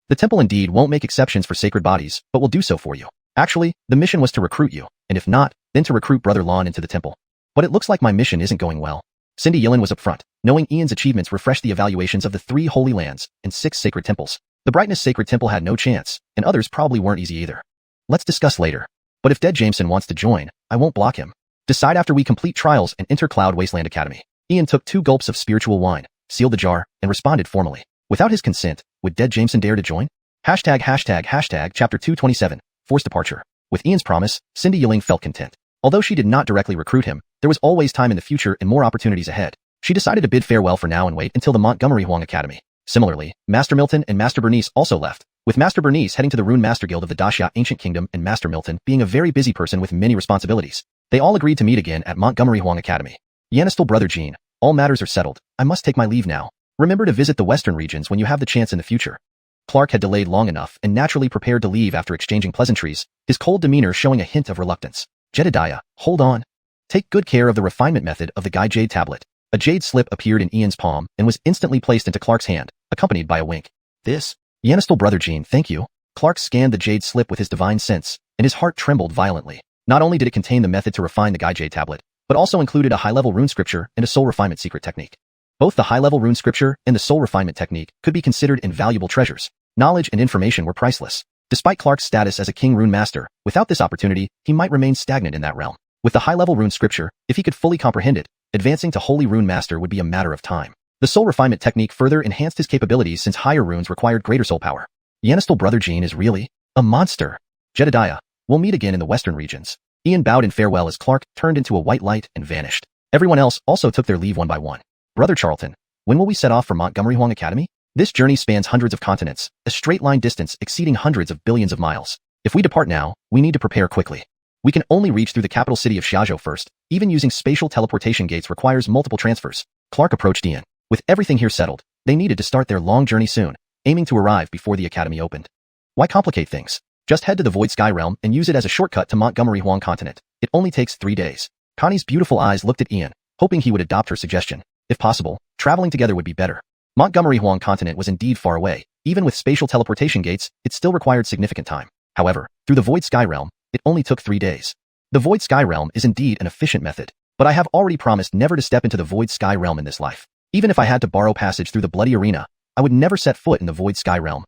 The temple indeed won't make exceptions for sacred bodies, but will do so for you. Actually, the mission was to recruit you, and if not, then to recruit Brother Lon into the temple. But it looks like my mission isn't going well. Cindy Yilin was upfront, knowing Ian's achievements refreshed the evaluations of the 3 holy lands and 6 sacred temples. The Brightness Sacred Temple had no chance, and others probably weren't easy either. Let's discuss later. But if Dead Jameson wants to join, I won't block him. Decide after we complete trials and enter Cloud Wasteland Academy. Ian took 2 gulps of spiritual wine, sealed the jar, and responded formally. Without his consent, would Dead Jameson dare to join? Chapter 227, Forced Departure. With Ian's promise, Cindy Yilin felt content. Although she did not directly recruit him, there was always time in the future and more opportunities ahead. She decided to bid farewell for now and wait until the Montgomery Huang Academy. Similarly, Master Milton and Master Bernice also left, with Master Bernice heading to the Rune Master Guild of the Daxia Ancient Kingdom and Master Milton being a very busy person with many responsibilities. They all agreed to meet again at Montgomery Huang Academy. Yanistal brother Jean, all matters are settled. I must take my leave now. Remember to visit the western regions when you have the chance in the future. Clark had delayed long enough and naturally prepared to leave after exchanging pleasantries, his cold demeanor showing a hint of reluctance. Jedediah, hold on. Take good care of the refinement method of the Guy Jade tablet. A jade slip appeared in Ian's palm and was instantly placed into Clark's hand, accompanied by a wink. This? Yanistal brother Jean, thank you. Clark scanned the jade slip with his divine sense, and his heart trembled violently. Not only did it contain the method to refine the Guy Jade tablet, but also included a high-level rune scripture and a soul refinement secret technique. Both the high-level rune scripture and the soul refinement technique could be considered invaluable treasures. Knowledge and information were priceless. Despite Clark's status as a king rune master, without this opportunity, he might remain stagnant in that realm. With the high-level rune scripture, if he could fully comprehend it, advancing to Holy Rune Master would be a matter of time. The soul refinement technique further enhanced his capabilities since higher runes required greater soul power. Yanistal brother Jean is really a monster. Jedediah, we'll meet again in the western regions. Ian bowed in farewell as Clark turned into a white light and vanished. Everyone else also took their leave one by one. Brother Charlton, when will we set off for Montgomery Huang Academy? This journey spans hundreds of continents, a straight line distance exceeding hundreds of billions of miles. If we depart now, we need to prepare quickly. We can only reach through the capital city of Xiaozhou first. Even using spatial teleportation gates requires multiple transfers. Clark approached Ian. With everything here settled, they needed to start their long journey soon, aiming to arrive before the academy opened. Why complicate things? Just head to the Void Sky Realm and use it as a shortcut to Montgomery Huang Continent. It only takes 3 days. Connie's beautiful eyes looked at Ian, hoping he would adopt her suggestion. If possible, traveling together would be better. Montgomery Huang Continent was indeed far away. Even with spatial teleportation gates, it still required significant time. However, through the Void Sky Realm, it only took 3 days. The Void Sky Realm is indeed an efficient method, but I have already promised never to step into the Void Sky Realm in this life. Even if I had to borrow passage through the Bloody Arena, I would never set foot in the Void Sky Realm.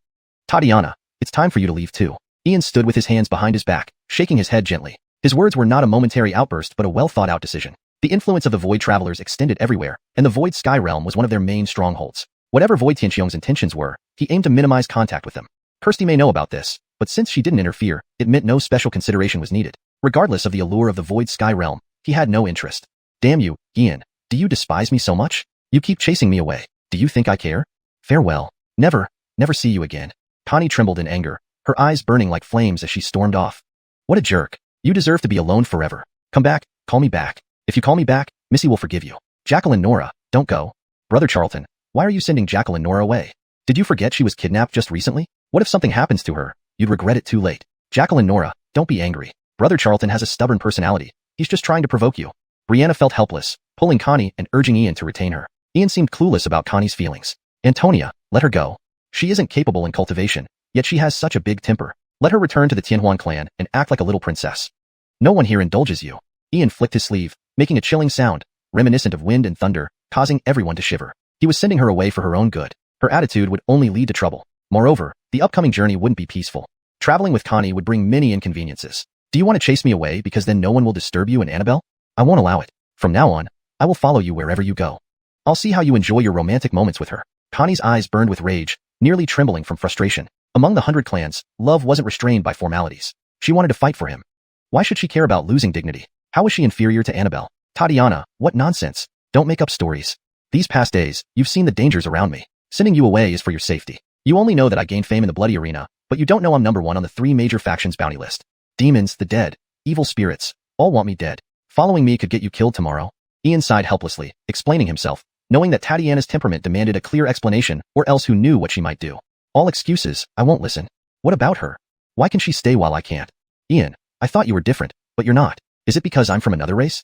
Tatiana, it's time for you to leave too. Ian stood with his hands behind his back, shaking his head gently. His words were not a momentary outburst but a well-thought-out decision. The influence of the Void Travelers extended everywhere, and the Void Sky Realm was one of their main strongholds. Whatever Void Tianxiong's intentions were, he aimed to minimize contact with them. Kirsty may know about this, but since she didn't interfere, it meant no special consideration was needed. Regardless of the allure of the Void Sky Realm, he had no interest. Damn you, Ian, do you despise me so much? You keep chasing me away. Do you think I care? Farewell. Never see you again. Connie trembled in anger, her eyes burning like flames as she stormed off. What a jerk. You deserve to be alone forever. Come back, call me back. If you call me back, Missy will forgive you. Jacqueline Nora, don't go. Brother Charlton, why are you sending Jacqueline Nora away? Did you forget she was kidnapped just recently? What if something happens to her? You'd regret it too late. Jacqueline Nora, don't be angry. Brother Charlton has a stubborn personality. He's just trying to provoke you. Brianna felt helpless, pulling Connie and urging Ian to retain her. Ian seemed clueless about Connie's feelings. Antonia, let her go. She isn't capable in cultivation, yet she has such a big temper. Let her return to the Tianhuan clan and act like a little princess. No one here indulges you. Ian flicked his sleeve, making a chilling sound, reminiscent of wind and thunder, causing everyone to shiver. He was sending her away for her own good. Her attitude would only lead to trouble. Moreover, the upcoming journey wouldn't be peaceful. Traveling with Connie would bring many inconveniences. Do you want to chase me away because then no one will disturb you and Annabelle? I won't allow it. From now on, I will follow you wherever you go. I'll see how you enjoy your romantic moments with her. Connie's eyes burned with rage, nearly trembling from frustration. Among the 100 clans, love wasn't restrained by formalities. She wanted to fight for him. Why should she care about losing dignity? How is she inferior to Annabelle? Tatiana, what nonsense. Don't make up stories. These past days, you've seen the dangers around me. Sending you away is for your safety. You only know that I gained fame in the Bloody Arena, but you don't know I'm #1 on the 3 major factions bounty list. Demons, the dead, evil spirits, all want me dead. Following me could get you killed tomorrow. Ian sighed helplessly, explaining himself, knowing that Tatiana's temperament demanded a clear explanation or else who knew what she might do. All excuses, I won't listen. What about her? Why can she stay while I can't? Ian, I thought you were different, but you're not. Is it because I'm from another race?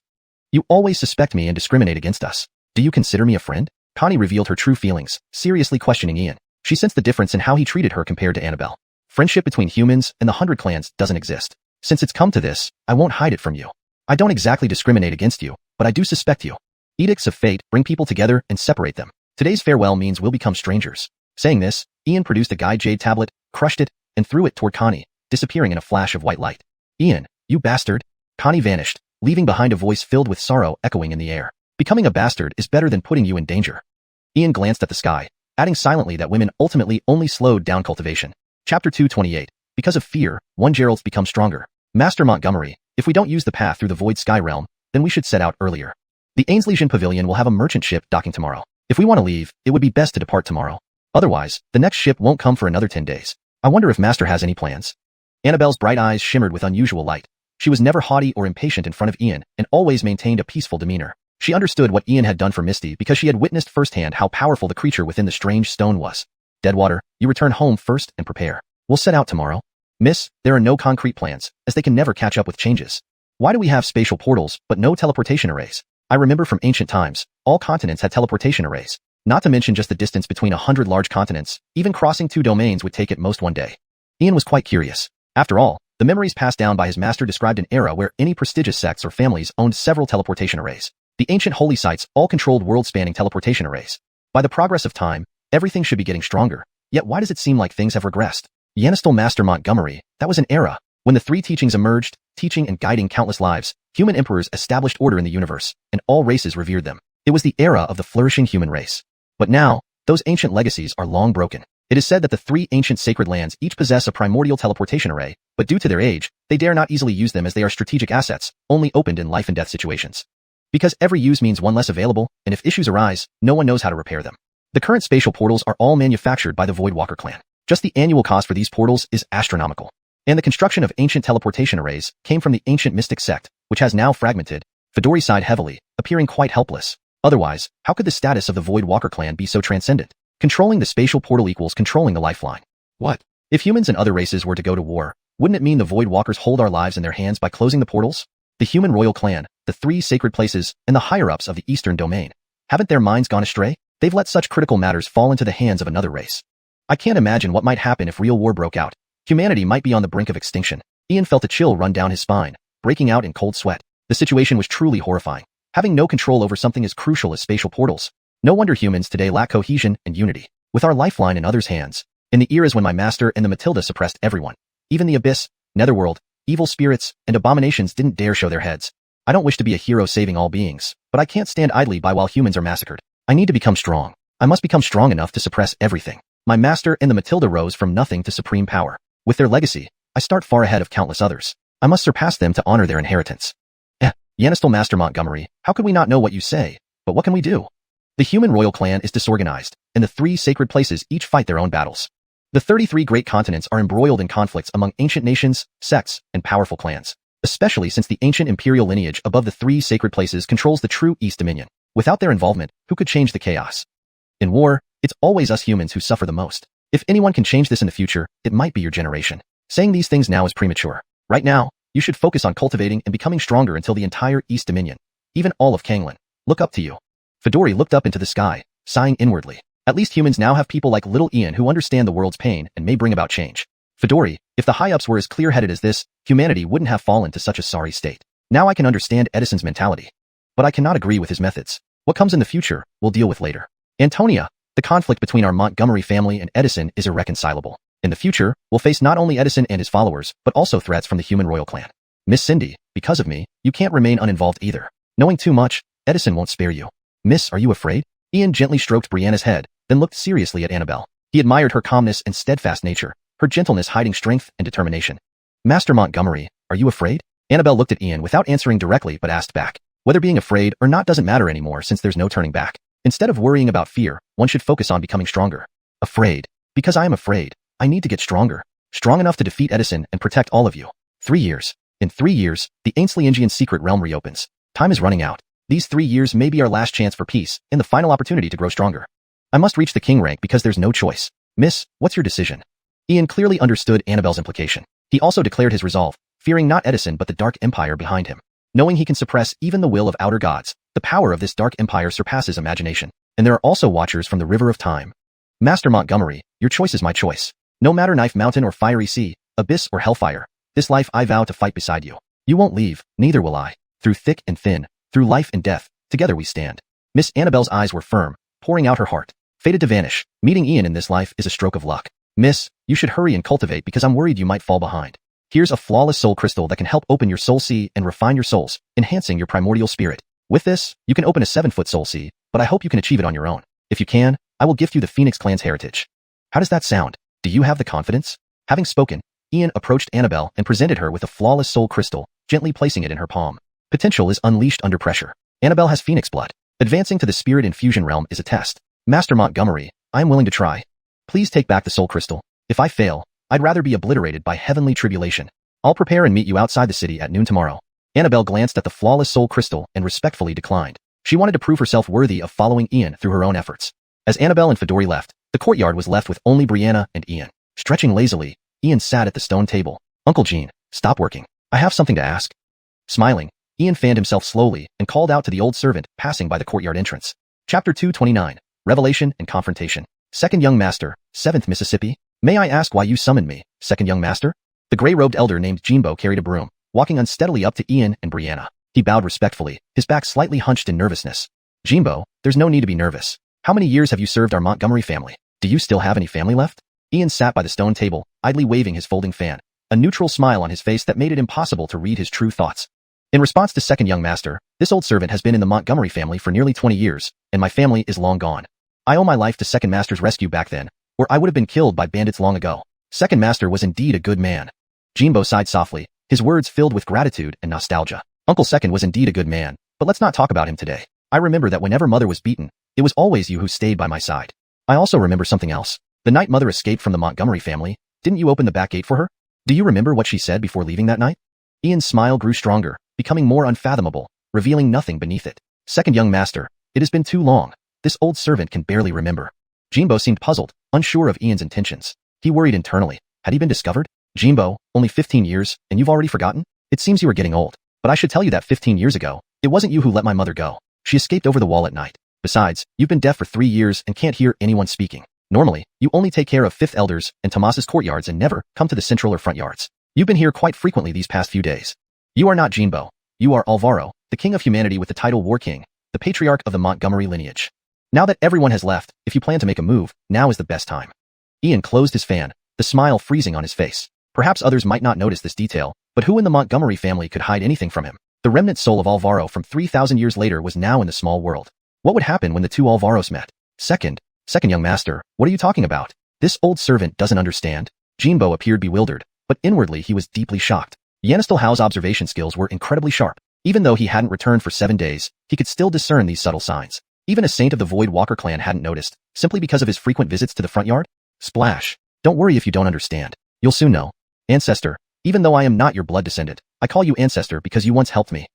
You always suspect me and discriminate against us. Do you consider me a friend? Connie revealed her true feelings, seriously questioning Ian. She sensed the difference in how he treated her compared to Annabelle. Friendship between humans and the 100 clans doesn't exist. Since it's come to this, I won't hide it from you. I don't exactly discriminate against you, but I do suspect you. Edicts of fate bring people together and separate them. Today's farewell means we'll become strangers. Saying this, Ian produced a guide jade tablet, crushed it, and threw it toward Connie, disappearing in a flash of white light. Ian, you bastard. Connie vanished, leaving behind a voice filled with sorrow echoing in the air. Becoming a bastard is better than putting you in danger. Ian glanced at the sky, adding silently that women ultimately only slowed down cultivation. Chapter 228. Because of fear, one Gerald's become stronger. Master Montgomery, if we don't use the path through the Void Sky Realm, then we should set out earlier. The Ainsleysian Pavilion will have a merchant ship docking tomorrow. If we want to leave, it would be best to depart tomorrow. Otherwise, the next ship won't come for another 10 days. I wonder if Master has any plans. Annabelle's bright eyes shimmered with unusual light. She was never haughty or impatient in front of Ian and always maintained a peaceful demeanor. She understood what Ian had done for Misty because she had witnessed firsthand how powerful the creature within the strange stone was. Deadwater, you return home first and prepare. We'll set out tomorrow. Miss, there are no concrete plans, as they can never catch up with changes. Why do we have spatial portals, but no teleportation arrays? I remember from ancient times, all continents had teleportation arrays. Not to mention just the distance between 100 large continents, even crossing 2 domains would take at most 1 day. Ian was quite curious. After all, the memories passed down by his master described an era where any prestigious sects or families owned several teleportation arrays. The ancient holy sites all controlled world-spanning teleportation arrays. By the progress of time, everything should be getting stronger. Yet why does it seem like things have regressed? Yanistal Master Montgomery, that was an era when the 3 teachings emerged, teaching and guiding countless lives. Human emperors established order in the universe, and all races revered them. It was the era of the flourishing human race. But now, those ancient legacies are long broken. It is said that the 3 ancient sacred lands each possess a primordial teleportation array, but due to their age, they dare not easily use them as they are strategic assets, only opened in life and death situations. Because every use means one less available, and if issues arise, no one knows how to repair them. The current spatial portals are all manufactured by the Voidwalker clan. Just the annual cost for these portals is astronomical. And the construction of ancient teleportation arrays came from the ancient mystic sect, which has now fragmented. Fedori sighed heavily, appearing quite helpless. Otherwise, how could the status of the Voidwalker clan be so transcendent? Controlling the spatial portal equals controlling the lifeline. What? If humans and other races were to go to war, wouldn't it mean the Voidwalkers hold our lives in their hands by closing the portals? The human royal clan, the 3 sacred places, and the higher-ups of the eastern domain. Haven't their minds gone astray? They've let such critical matters fall into the hands of another race. I can't imagine what might happen if real war broke out. Humanity might be on the brink of extinction. Ian felt a chill run down his spine, breaking out in cold sweat. The situation was truly horrifying. Having no control over something as crucial as spatial portals. No wonder humans today lack cohesion and unity. With our lifeline in others' hands. In the eras when my master and the Matilda suppressed everyone. Even the Abyss, Netherworld, evil spirits, and abominations didn't dare show their heads. I don't wish to be a hero saving all beings, but I can't stand idly by while humans are massacred. I need to become strong. I must become strong enough to suppress everything. My master and the Matilda rose from nothing to supreme power. With their legacy, I start far ahead of countless others. I must surpass them to honor their inheritance. Yanistal Master Montgomery, how could we not know what you say? But what can we do? The human royal clan is disorganized, and the 3 sacred places each fight their own battles. The 33 great continents are embroiled in conflicts among ancient nations, sects, and powerful clans, especially since the ancient imperial lineage above the 3 sacred places controls the true East Dominion. Without their involvement, who could change the chaos? In war, it's always us humans who suffer the most. If anyone can change this in the future, it might be your generation. Saying these things now is premature. Right now, you should focus on cultivating and becoming stronger until the entire East Dominion, even all of Canglan, look up to you. Fedori looked up into the sky, sighing inwardly. At least humans now have people like little Ian who understand the world's pain and may bring about change. Fedori, if the high-ups were as clear-headed as this, humanity wouldn't have fallen to such a sorry state. Now I can understand Edison's mentality. But I cannot agree with his methods. What comes in the future, we'll deal with later. Antonia, the conflict between our Montgomery family and Edison is irreconcilable. In the future, we'll face not only Edison and his followers, but also threats from the human royal clan. Miss Cindy, because of me, you can't remain uninvolved either. Knowing too much, Edison won't spare you. Miss, are you afraid? Ian gently stroked Brianna's head, then looked seriously at Annabelle. He admired her calmness and steadfast nature, her gentleness hiding strength and determination. Master Montgomery, are you afraid? Annabelle looked at Ian without answering directly but asked back. Whether being afraid or not doesn't matter anymore since there's no turning back. Instead of worrying about fear, one should focus on becoming stronger. Afraid. Because I am afraid. I need to get stronger. Strong enough to defeat Edison and protect all of you. 3 years. In 3 years, the Ainsleysian secret realm reopens. Time is running out. These 3 years may be our last chance for peace and the final opportunity to grow stronger. I must reach the king rank because there's no choice. Miss, what's your decision? Ian clearly understood Annabelle's implication. He also declared his resolve, fearing not Edison but the Dark Empire behind him. Knowing he can suppress even the will of outer gods, the power of this Dark Empire surpasses imagination. And there are also watchers from the River of Time. Master Montgomery, your choice is my choice. No matter Knife Mountain or Fiery Sea, Abyss or Hellfire, this life I vow to fight beside you. You won't leave, neither will I. Through thick and thin, through life and death, together we stand. Miss Annabelle's eyes were firm, pouring out her heart. Fated to vanish, meeting Ian in this life is a stroke of luck. Miss, you should hurry and cultivate because I'm worried you might fall behind. Here's a flawless soul crystal that can help open your soul sea and refine your souls, enhancing your primordial spirit. With this, you can open a 7-foot soul sea, but I hope you can achieve it on your own. If you can, I will gift you the Phoenix clan's heritage. How does that sound? Do you have the confidence? Having spoken, Ian approached Annabelle and presented her with a flawless soul crystal, gently placing it in her palm. Potential is unleashed under pressure. Annabelle has Phoenix blood. Advancing to the spirit infusion realm is a test. Master Montgomery, I am willing to try. Please take back the soul crystal. If I fail, I'd rather be obliterated by heavenly tribulation. I'll prepare and meet you outside the city at noon tomorrow. Annabelle glanced at the flawless soul crystal and respectfully declined. She wanted to prove herself worthy of following Ian through her own efforts. As Annabelle and Fedori left, the courtyard was left with only Brianna and Ian. Stretching lazily, Ian sat at the stone table. Uncle Gene, stop working. I have something to ask. Smiling, Ian fanned himself slowly and called out to the old servant passing by the courtyard entrance. Chapter 229, Revelation and Confrontation. Second Young Master, 7th Mississippi. May I ask why you summoned me, Second Young Master? The gray-robed elder named Jimbo carried a broom, walking unsteadily up to Ian and Brianna. He bowed respectfully, his back slightly hunched in nervousness. Jimbo, there's no need to be nervous. How many years have you served our Montgomery family? Do you still have any family left? Ian sat by the stone table, idly waving his folding fan, a neutral smile on his face that made it impossible to read his true thoughts. In response to Second Young Master, this old servant has been in the Montgomery family for nearly 20 years, and my family is long gone. I owe my life to Second Master's rescue back then, or I would have been killed by bandits long ago. Second Master was indeed a good man. Jimbo sighed softly, his words filled with gratitude and nostalgia. Uncle Second was indeed a good man, but let's not talk about him today. I remember that whenever Mother was beaten, it was always you who stayed by my side. I also remember something else. The night Mother escaped from the Montgomery family, didn't you open the back gate for her? Do you remember what she said before leaving that night? Ian's smile grew stronger, becoming more unfathomable, revealing nothing beneath it. Second Young Master, it has been too long. This old servant can barely remember. Jimbo seemed puzzled, unsure of Ian's intentions. He worried internally. Had he been discovered? Jimbo, only 15 years, and you've already forgotten? It seems you are getting old. But I should tell you that 15 years ago, it wasn't you who let my mother go. She escaped over the wall at night. Besides, you've been deaf for 3 years and can't hear anyone speaking. Normally, you only take care of Fifth Elders and Tomas's courtyards and never come to the central or front yards. You've been here quite frequently these past few days. You are not Jimbo. You are Alvaro, the king of humanity with the title War King, the patriarch of the Montgomery lineage. Now that everyone has left, if you plan to make a move, now is the best time. Ian closed his fan, the smile freezing on his face. Perhaps others might not notice this detail, but who in the Montgomery family could hide anything from him? The remnant soul of Alvaro from 3,000 years later was now in the small world. What would happen when the two Alvaros met? Second Young Master, what are you talking about? This old servant doesn't understand. Jimbo appeared bewildered, but inwardly he was deeply shocked. Yanistel Hao's observation skills were incredibly sharp. Even though he hadn't returned for 7 days, he could still discern these subtle signs. Even a saint of the Void Walker clan hadn't noticed, simply because of his frequent visits to the front yard. Splash. Don't worry if you don't understand. You'll soon know. Ancestor, even though I am not your blood descendant, I call you Ancestor because you once helped me.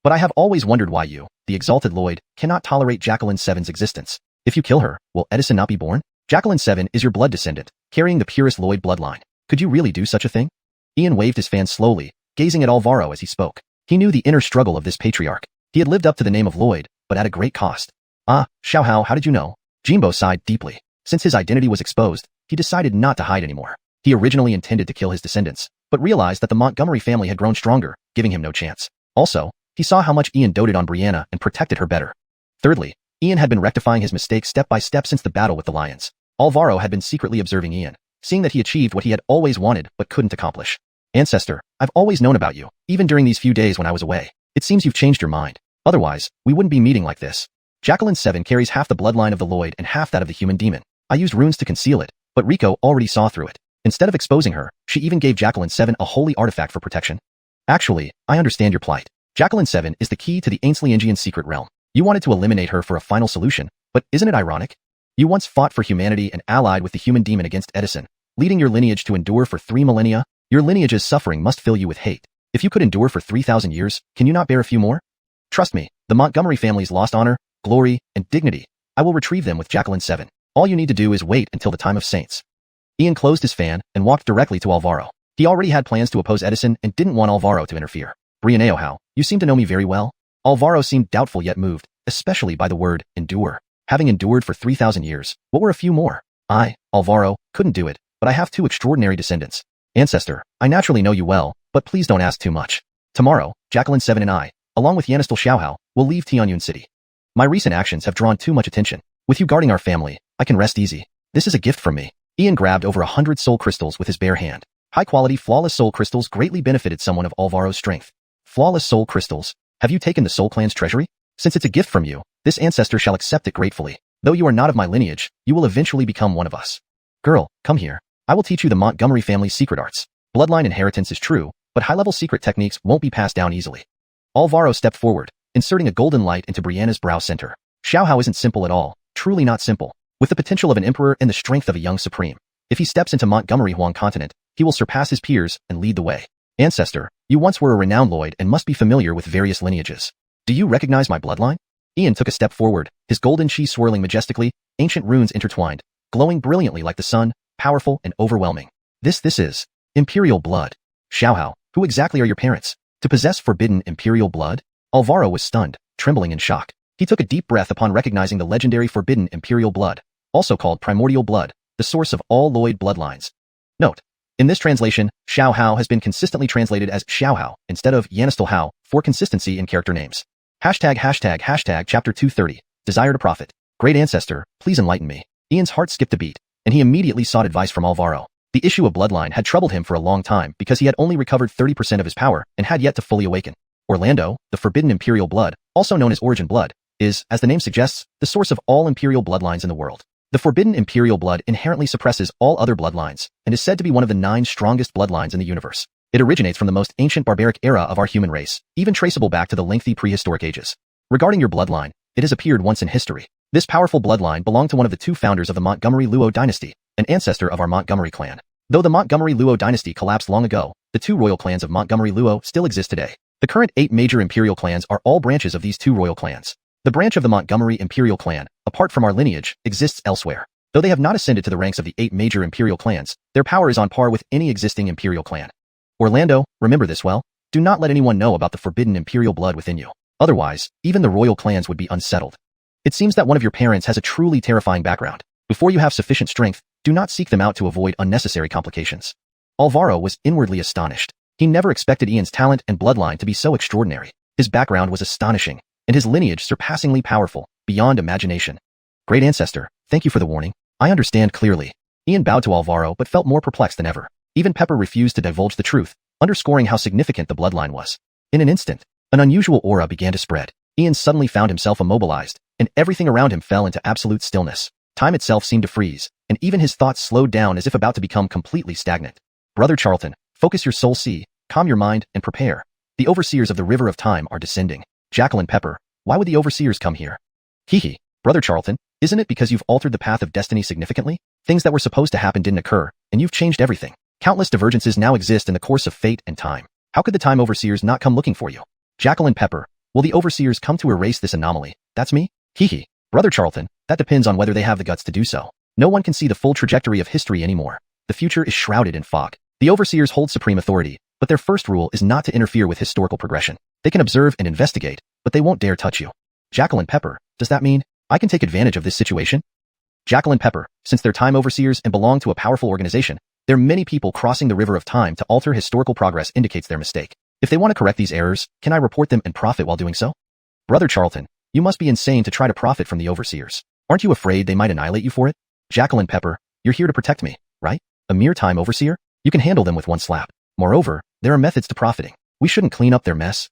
But I have always wondered why you, the exalted Lloyd, cannot tolerate Jacqueline 7's existence. If you kill her, will Edison not be born? Jacqueline 7 is your blood descendant, carrying the purest Lloyd bloodline. Could you really do such a thing? Ian waved his fan slowly, gazing at Alvaro as he spoke. He knew the inner struggle of this patriarch. He had lived up to the name of Lloyd, but at a great cost. Ah, Xiao, how did you know? Jimbo sighed deeply. Since his identity was exposed, he decided not to hide anymore. He originally intended to kill his descendants, but realized that the Montgomery family had grown stronger, giving him no chance. Also, he saw how much Ian doted on Brianna and protected her better. Thirdly, Ian had been rectifying his mistakes step by step since the battle with the lions. Alvaro had been secretly observing Ian, seeing that he achieved what he had always wanted but couldn't accomplish. Ancestor, I've always known about you, even during these few days when I was away. It seems you've changed your mind. Otherwise, we wouldn't be meeting like this. Jacqueline 7 carries half the bloodline of the Lloyd and half that of the human demon. I used runes to conceal it, but Rico already saw through it. Instead of exposing her, she even gave Jacqueline 7 a holy artifact for protection. Actually, I understand your plight. Jacqueline 7 is the key to the Xianxian secret realm. You wanted to eliminate her for a final solution, but isn't it ironic? You once fought for humanity and allied with the human demon against Edison, leading your lineage to endure for 3 millennia. Your lineage's suffering must fill you with hate. If you could endure for 3,000 years, can you not bear a few more? Trust me, the Montgomery family's lost honor, glory, and dignity. I will retrieve them with Jacqueline 7. All you need to do is wait until the time of saints. Ian closed his fan and walked directly to Alvaro. He already had plans to oppose Edison and didn't want Alvaro to interfere. Brianeo, how? You seem to know me very well. Alvaro seemed doubtful yet moved, especially by the word endure. Having endured for 3,000 years, what were a few more? I, Alvaro, couldn't do it, but I have 2 extraordinary descendants. Ancestor, I naturally know you well, but please don't ask too much. Tomorrow, Jacqueline 7 and I, along with Yanistal Xiaohao, will leave Tianyun City. My recent actions have drawn too much attention. With you guarding our family, I can rest easy. This is a gift from me. Ian grabbed over 100 soul crystals with his bare hand. High-quality, flawless soul crystals greatly benefited someone of Alvaro's strength. Flawless soul crystals? Have you taken the Soul Clan's treasury? Since it's a gift from you, this ancestor shall accept it gratefully. Though you are not of my lineage, you will eventually become one of us. Girl, come here. I will teach you the Montgomery family's secret arts. Bloodline inheritance is true, but high-level secret techniques won't be passed down easily. Alvaro stepped forward, inserting a golden light into Brianna's brow center. Xiaohao isn't simple at all, truly not simple. With the potential of an emperor and the strength of a young supreme. If he steps into Montgomery Huang continent, he will surpass his peers and lead the way. Ancestor, you once were a renowned Lloyd and must be familiar with various lineages. Do you recognize my bloodline? Ian took a step forward, his golden chi swirling majestically, ancient runes intertwined, glowing brilliantly like the sun, powerful and overwhelming. This is imperial blood. Xiaohao, who exactly are your parents? To possess forbidden imperial blood? Alvaro was stunned, trembling in shock. He took a deep breath upon recognizing the legendary forbidden imperial blood, also called primordial blood, the source of all Lloyd bloodlines. Note: in this translation, Xiaohao has been consistently translated as Xiaohao instead of Yanistal Hao for consistency in character names. Hashtag chapter 230, desire to profit. Great ancestor, please enlighten me. Ian's heart skipped a beat, and he immediately sought advice from Alvaro. The issue of bloodline had troubled him for a long time because he had only recovered 30% of his power and had yet to fully awaken. Orlando, the forbidden imperial blood, also known as origin blood, is, as the name suggests, the source of all imperial bloodlines in the world. The forbidden imperial blood inherently suppresses all other bloodlines and is said to be one of the 9 strongest bloodlines in the universe. It originates from the most ancient barbaric era of our human race, even traceable back to the lengthy prehistoric ages. Regarding your bloodline, it has appeared once in history. This powerful bloodline belonged to one of the 2 founders of the Montgomery Luo dynasty, an ancestor of our Montgomery clan. Though the Montgomery Luo dynasty collapsed long ago, the 2 royal clans of Montgomery Luo still exist today. The current 8 major imperial clans are all branches of these 2 royal clans. The branch of the Montgomery imperial clan, apart from our lineage, exists elsewhere. Though they have not ascended to the ranks of the 8 major imperial clans, their power is on par with any existing imperial clan. Orlando, remember this well. Do not let anyone know about the forbidden imperial blood within you. Otherwise, even the royal clans would be unsettled. It seems that one of your parents has a truly terrifying background. Before you have sufficient strength, do not seek them out to avoid unnecessary complications. Alvaro was inwardly astonished. He never expected Ian's talent and bloodline to be so extraordinary. His background was astonishing, and his lineage surpassingly powerful, beyond imagination. Great ancestor, thank you for the warning. I understand clearly. Ian bowed to Alvaro but felt more perplexed than ever. Even Pepper refused to divulge the truth, underscoring how significant the bloodline was. In an instant, an unusual aura began to spread. Ian suddenly found himself immobilized, and everything around him fell into absolute stillness. Time itself seemed to freeze, and even his thoughts slowed down as if about to become completely stagnant. Brother Charlton, focus your soul, see, calm your mind, and prepare. The overseers of the River of Time are descending. Jacqueline Pepper, why would the overseers come here? Hee. Brother Charlton, isn't it because you've altered the path of destiny significantly? Things that were supposed to happen didn't occur, and you've changed everything. Countless divergences now exist in the course of fate and time. How could the time overseers not come looking for you? Jacqueline Pepper, will the overseers come to erase this anomaly? That's me? Hee. Brother Charlton, that depends on whether they have the guts to do so. No one can see the full trajectory of history anymore. The future is shrouded in fog. The overseers hold supreme authority, but their first rule is not to interfere with historical progression. They can observe and investigate, but they won't dare touch you. Jacqueline Pepper, does that mean I can take advantage of this situation? Jacqueline Pepper, since they're time overseers and belong to a powerful organization, there are many people crossing the river of time to alter historical progress indicates their mistake. If they want to correct these errors, can I report them and profit while doing so? Brother Charlton, you must be insane to try to profit from the overseers. Aren't you afraid they might annihilate you for it? Jacqueline Pepper, you're here to protect me, right? A mere time overseer? You can handle them with one slap. Moreover, there are methods to profiting. We shouldn't clean up their mess.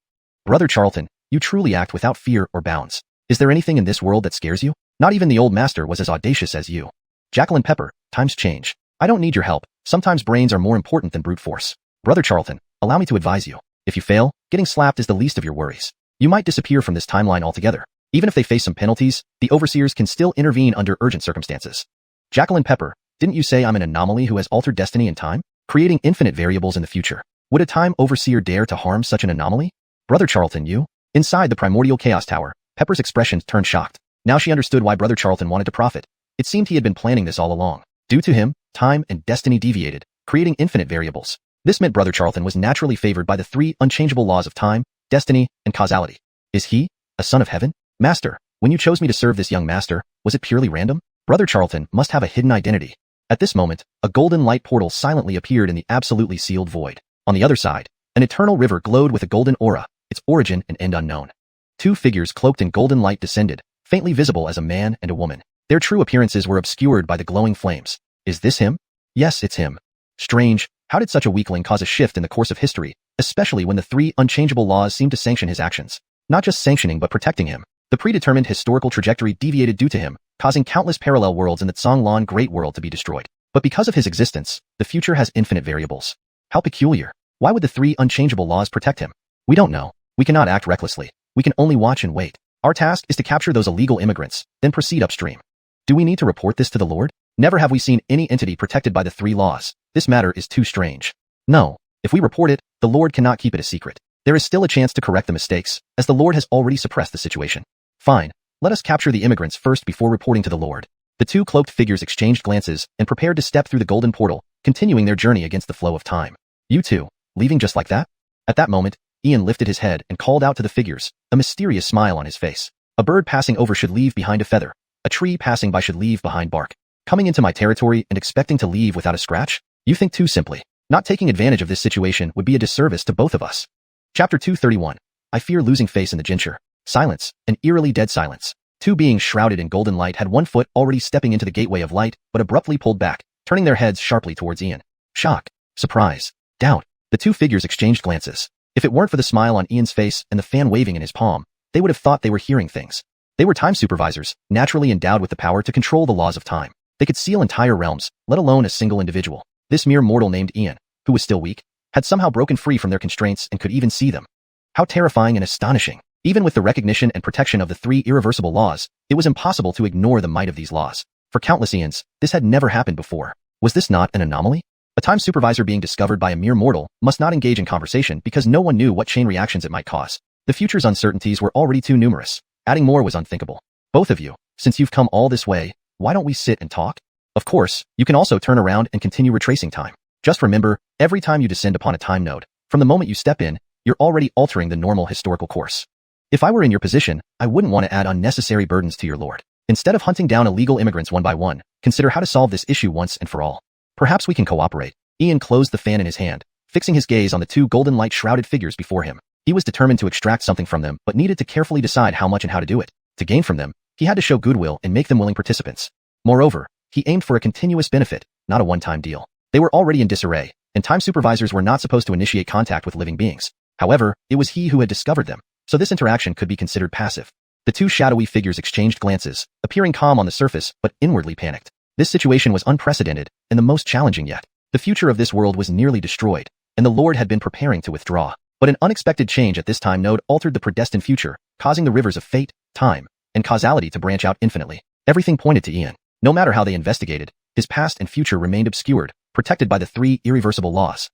Brother Charlton, you truly act without fear or bounds. Is there anything in this world that scares you? Not even the old master was as audacious as you. Jacqueline Pepper, times change. I don't need your help. Sometimes brains are more important than brute force. Brother Charlton, allow me to advise you. If you fail, getting slapped is the least of your worries. You might disappear from this timeline altogether. Even if they face some penalties, the overseers can still intervene under urgent circumstances. Jacqueline Pepper, didn't you say I'm an anomaly who has altered destiny and time, creating infinite variables in the future? Would a time overseer dare to harm such an anomaly? Brother Charlton, you? Inside the Primordial Chaos Tower, Pepper's expression turned shocked. Now she understood why Brother Charlton wanted to profit. It seemed he had been planning this all along. Due to him, time, and destiny deviated, creating infinite variables. This meant Brother Charlton was naturally favored by the three unchangeable laws of time, destiny, and causality. Is he a son of heaven? Master, when you chose me to serve this young master, was it purely random? Brother Charlton must have a hidden identity. At this moment, a golden light portal silently appeared in the absolutely sealed void. On the other side, an eternal river glowed with a golden aura, its origin and end unknown. Two figures cloaked in golden light descended, faintly visible as a man and a woman. Their true appearances were obscured by the glowing flames. Is this him? Yes, it's him. Strange, how did such a weakling cause a shift in the course of history, especially when the three unchangeable laws seemed to sanction his actions? Not just sanctioning but protecting him. The predetermined historical trajectory deviated due to him, causing countless parallel worlds in the Canglan Great World to be destroyed. But because of his existence, the future has infinite variables. How peculiar. Why would the three unchangeable laws protect him? We don't know. We cannot act recklessly. We can only watch and wait. Our task is to capture those illegal immigrants, then proceed upstream. Do we need to report this to the Lord? Never have we seen any entity protected by the three laws. This matter is too strange. No, if we report it, the Lord cannot keep it a secret. There is still a chance to correct the mistakes, as the Lord has already suppressed the situation. Fine, let us capture the immigrants first before reporting to the Lord. The two cloaked figures exchanged glances and prepared to step through the golden portal, continuing their journey against the flow of time. You two, leaving just like that? At that moment, Ian lifted his head and called out to the figures, a mysterious smile on his face. A bird passing over should leave behind a feather. A tree passing by should leave behind bark. Coming into my territory and expecting to leave without a scratch? You think too simply. Not taking advantage of this situation would be a disservice to both of us. Chapter 231. I fear losing face in the Jincher. Silence, an eerily dead silence. Two beings shrouded in golden light had one foot already stepping into the gateway of light, but abruptly pulled back, turning their heads sharply towards Ian. Shock, surprise, doubt. The two figures exchanged glances. If it weren't for the smile on Ian's face and the fan waving in his palm, they would have thought they were hearing things. They were time supervisors, naturally endowed with the power to control the laws of time. They could seal entire realms, let alone a single individual. This mere mortal named Ian, who was still weak, had somehow broken free from their constraints and could even see them. How terrifying and astonishing. Even with the recognition and protection of the three irreversible laws, it was impossible to ignore the might of these laws. For countless eons, this had never happened before. Was this not an anomaly? A time supervisor being discovered by a mere mortal must not engage in conversation because no one knew what chain reactions it might cause. The future's uncertainties were already too numerous. Adding more was unthinkable. Both of you, since you've come all this way, why don't we sit and talk? Of course, you can also turn around and continue retracing time. Just remember, every time you descend upon a time node, from the moment you step in, you're already altering the normal historical course. If I were in your position, I wouldn't want to add unnecessary burdens to your lord. Instead of hunting down illegal immigrants one by one, consider how to solve this issue once and for all. Perhaps we can cooperate. Ian closed the fan in his hand, fixing his gaze on the two golden light-shrouded figures before him. He was determined to extract something from them, but needed to carefully decide how much and how to do it. To gain from them, he had to show goodwill and make them willing participants. Moreover, he aimed for a continuous benefit, not a one-time deal. They were already in disarray, and time supervisors were not supposed to initiate contact with living beings. However, it was he who had discovered them, so this interaction could be considered passive. The two shadowy figures exchanged glances, appearing calm on the surface, but inwardly panicked. This situation was unprecedented, and the most challenging yet. The future of this world was nearly destroyed, and the Lord had been preparing to withdraw. But an unexpected change at this time node altered the predestined future, causing the rivers of fate, time, and causality to branch out infinitely. Everything pointed to Ian. No matter how they investigated, his past and future remained obscured, protected by the three irreversible laws.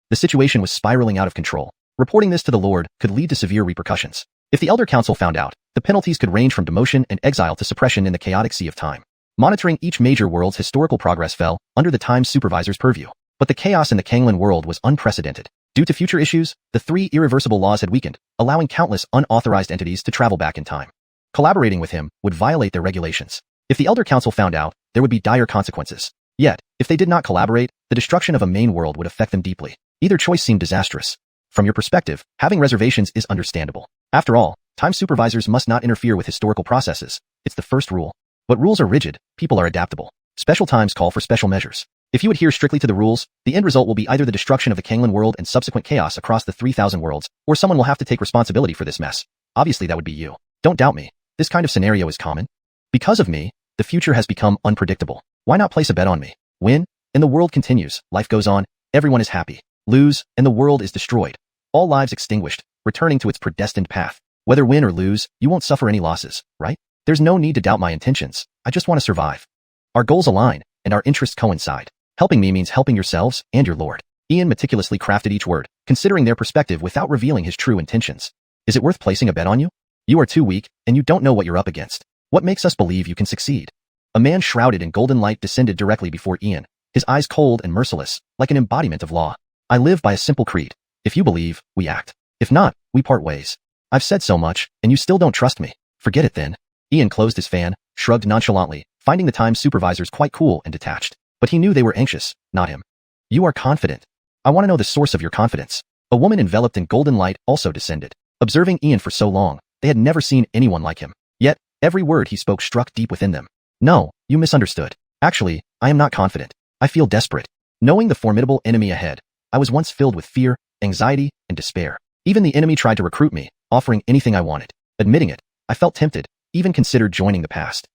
The situation was spiraling out of control. Reporting this to the Lord could lead to severe repercussions. If the Elder Council found out, the penalties could range from demotion and exile to suppression in the chaotic sea of time. Monitoring each major world's historical progress fell under the Time Supervisor's purview. But the chaos in the Canglan World was unprecedented. Due to future issues, the three irreversible laws had weakened, allowing countless unauthorized entities to travel back in time. Collaborating with him would violate their regulations. If the Elder Council found out, there would be dire consequences. Yet, if they did not collaborate, the destruction of a main world would affect them deeply. Either choice seemed disastrous. From your perspective, having reservations is understandable. After all, time supervisors must not interfere with historical processes. It's the first rule. But rules are rigid, people are adaptable. Special times call for special measures. If you adhere strictly to the rules, the end result will be either the destruction of the Canglan World and subsequent chaos across the 3,000 worlds, or someone will have to take responsibility for this mess. Obviously that would be you. Don't doubt me. This kind of scenario is common. Because of me, the future has become unpredictable. Why not place a bet on me? Win, and the world continues, life goes on, everyone is happy. Lose, and the world is destroyed. All lives extinguished, returning to its predestined path. Whether win or lose, you won't suffer any losses, right? There's no need to doubt my intentions. I just want to survive. Our goals align, and our interests coincide. Helping me means helping yourselves and your lord. Ian meticulously crafted each word, considering their perspective without revealing his true intentions. Is it worth placing a bet on you? You are too weak, and you don't know what you're up against. What makes us believe you can succeed? A man shrouded in golden light descended directly before Ian, his eyes cold and merciless, like an embodiment of law. I live by a simple creed. If you believe, we act. If not, we part ways. I've said so much, and you still don't trust me. Forget it then. Ian closed his fan, shrugged nonchalantly, finding the time supervisors quite cool and detached. But he knew they were anxious, not him. You are confident. I want to know the source of your confidence. A woman enveloped in golden light also descended. Observing Ian for so long, they had never seen anyone like him. Yet, every word he spoke struck deep within them. No, you misunderstood. Actually, I am not confident. I feel desperate. Knowing the formidable enemy ahead, I was once filled with fear, anxiety, and despair. Even the enemy tried to recruit me, offering anything I wanted. Admitting it, I felt tempted, even considered joining the past.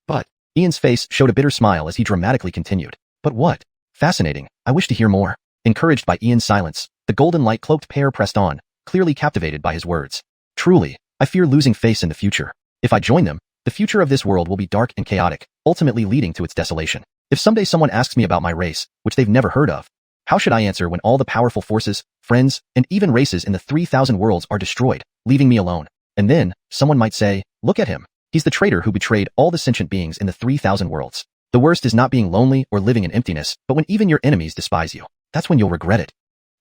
But, Ian's face showed a bitter smile as he dramatically continued. But what? Fascinating, I wish to hear more. Encouraged by Ian's silence, the golden light-cloaked pair pressed on, clearly captivated by his words. Truly, I fear losing face in the future. If I join them, the future of this world will be dark and chaotic, ultimately leading to its desolation. If someday someone asks me about my race, which they've never heard of, how should I answer when all the powerful forces, friends, and even races in the 3,000 worlds are destroyed, leaving me alone? And then, someone might say, look at him. He's the traitor who betrayed all the sentient beings in the 3,000 worlds. The worst is not being lonely or living in emptiness, but when even your enemies despise you. That's when you'll regret it.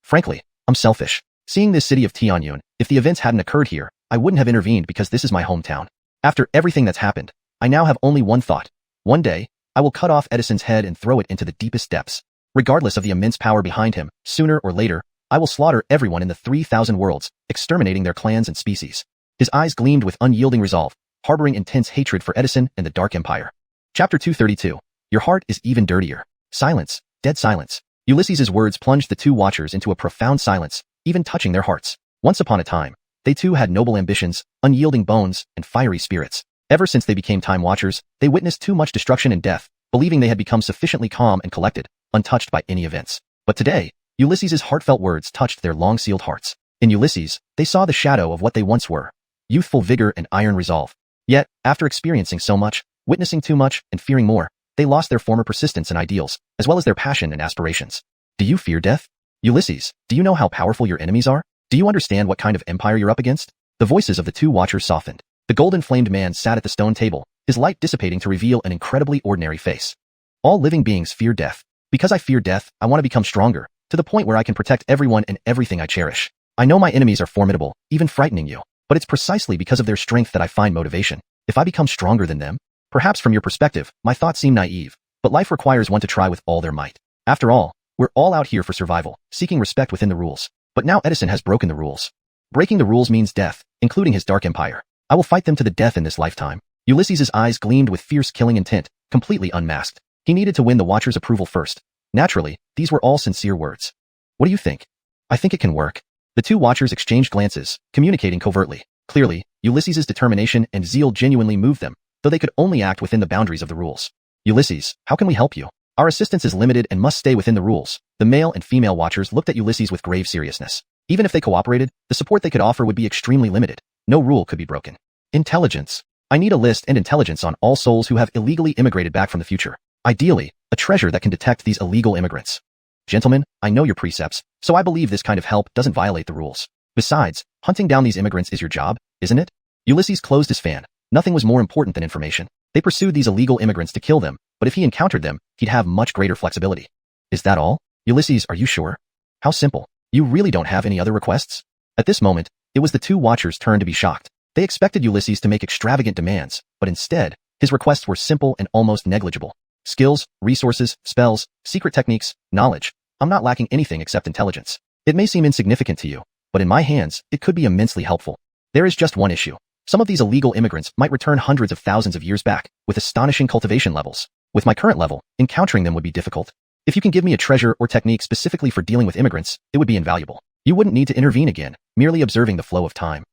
Frankly, I'm selfish. Seeing this city of Tianyun, if the events hadn't occurred here, I wouldn't have intervened because this is my hometown. After everything that's happened, I now have only one thought. One day, I will cut off Edison's head and throw it into the deepest depths. Regardless of the immense power behind him, sooner or later, I will slaughter everyone in the 3,000 worlds, exterminating their clans and species. His eyes gleamed with unyielding resolve, harboring intense hatred for Edison and the Dark Empire. Chapter 232. Your heart is even dirtier. Silence. Dead silence. Ulysses's words plunged the two watchers into a profound silence, even touching their hearts. Once upon a time, they too had noble ambitions, unyielding bones, and fiery spirits. Ever since they became Time Watchers, they witnessed too much destruction and death, believing they had become sufficiently calm and collected, untouched by any events. But today, Ulysses's heartfelt words touched their long-sealed hearts. In Ulysses, they saw the shadow of what they once were. Youthful vigor and iron resolve. Yet, after experiencing so much, witnessing too much, and fearing more, they lost their former persistence and ideals, as well as their passion and aspirations. Do you fear death? Ulysses, do you know how powerful your enemies are? Do you understand what kind of empire you're up against? The voices of the two watchers softened. The golden-flamed man sat at the stone table, his light dissipating to reveal an incredibly ordinary face. All living beings fear death. Because I fear death, I want to become stronger, to the point where I can protect everyone and everything I cherish. I know my enemies are formidable, even frightening you, but it's precisely because of their strength that I find motivation. If I become stronger than them, perhaps from your perspective, my thoughts seem naive, but life requires one to try with all their might. After all, we're all out here for survival, seeking respect within the rules. But now Edison has broken the rules. Breaking the rules means death, including his Dark Empire. I will fight them to the death in this lifetime. Ulysses's eyes gleamed with fierce killing intent, completely unmasked. He needed to win the Watcher's approval first. Naturally, these were all sincere words. What do you think? I think it can work. The two Watchers exchanged glances, communicating covertly. Clearly, Ulysses's determination and zeal genuinely moved them, though they could only act within the boundaries of the rules. Ulysses, how can we help you? Our assistance is limited and must stay within the rules. The male and female Watchers looked at Ulysses with grave seriousness. Even if they cooperated, the support they could offer would be extremely limited. No rule could be broken. Intelligence. I need a list and intelligence on all souls who have illegally immigrated back from the future. Ideally, a treasure that can detect these illegal immigrants. Gentlemen, I know your precepts, so I believe this kind of help doesn't violate the rules. Besides, hunting down these immigrants is your job, isn't it? Ulysses closed his fan. Nothing was more important than information. They pursued these illegal immigrants to kill them, but if he encountered them, he'd have much greater flexibility. Is that all? Ulysses, are you sure? How simple. You really don't have any other requests? At this moment, it was the two Watchers' turn to be shocked. They expected Ulysses to make extravagant demands, but instead, his requests were simple and almost negligible. Skills, resources, spells, secret techniques, knowledge. I'm not lacking anything except intelligence. It may seem insignificant to you, but in my hands, it could be immensely helpful. There is just one issue. Some of these illegal immigrants might return hundreds of thousands of years back, with astonishing cultivation levels. With my current level, encountering them would be difficult. If you can give me a treasure or technique specifically for dealing with immigrants, it would be invaluable. You wouldn't need to intervene again, merely observing the flow of time.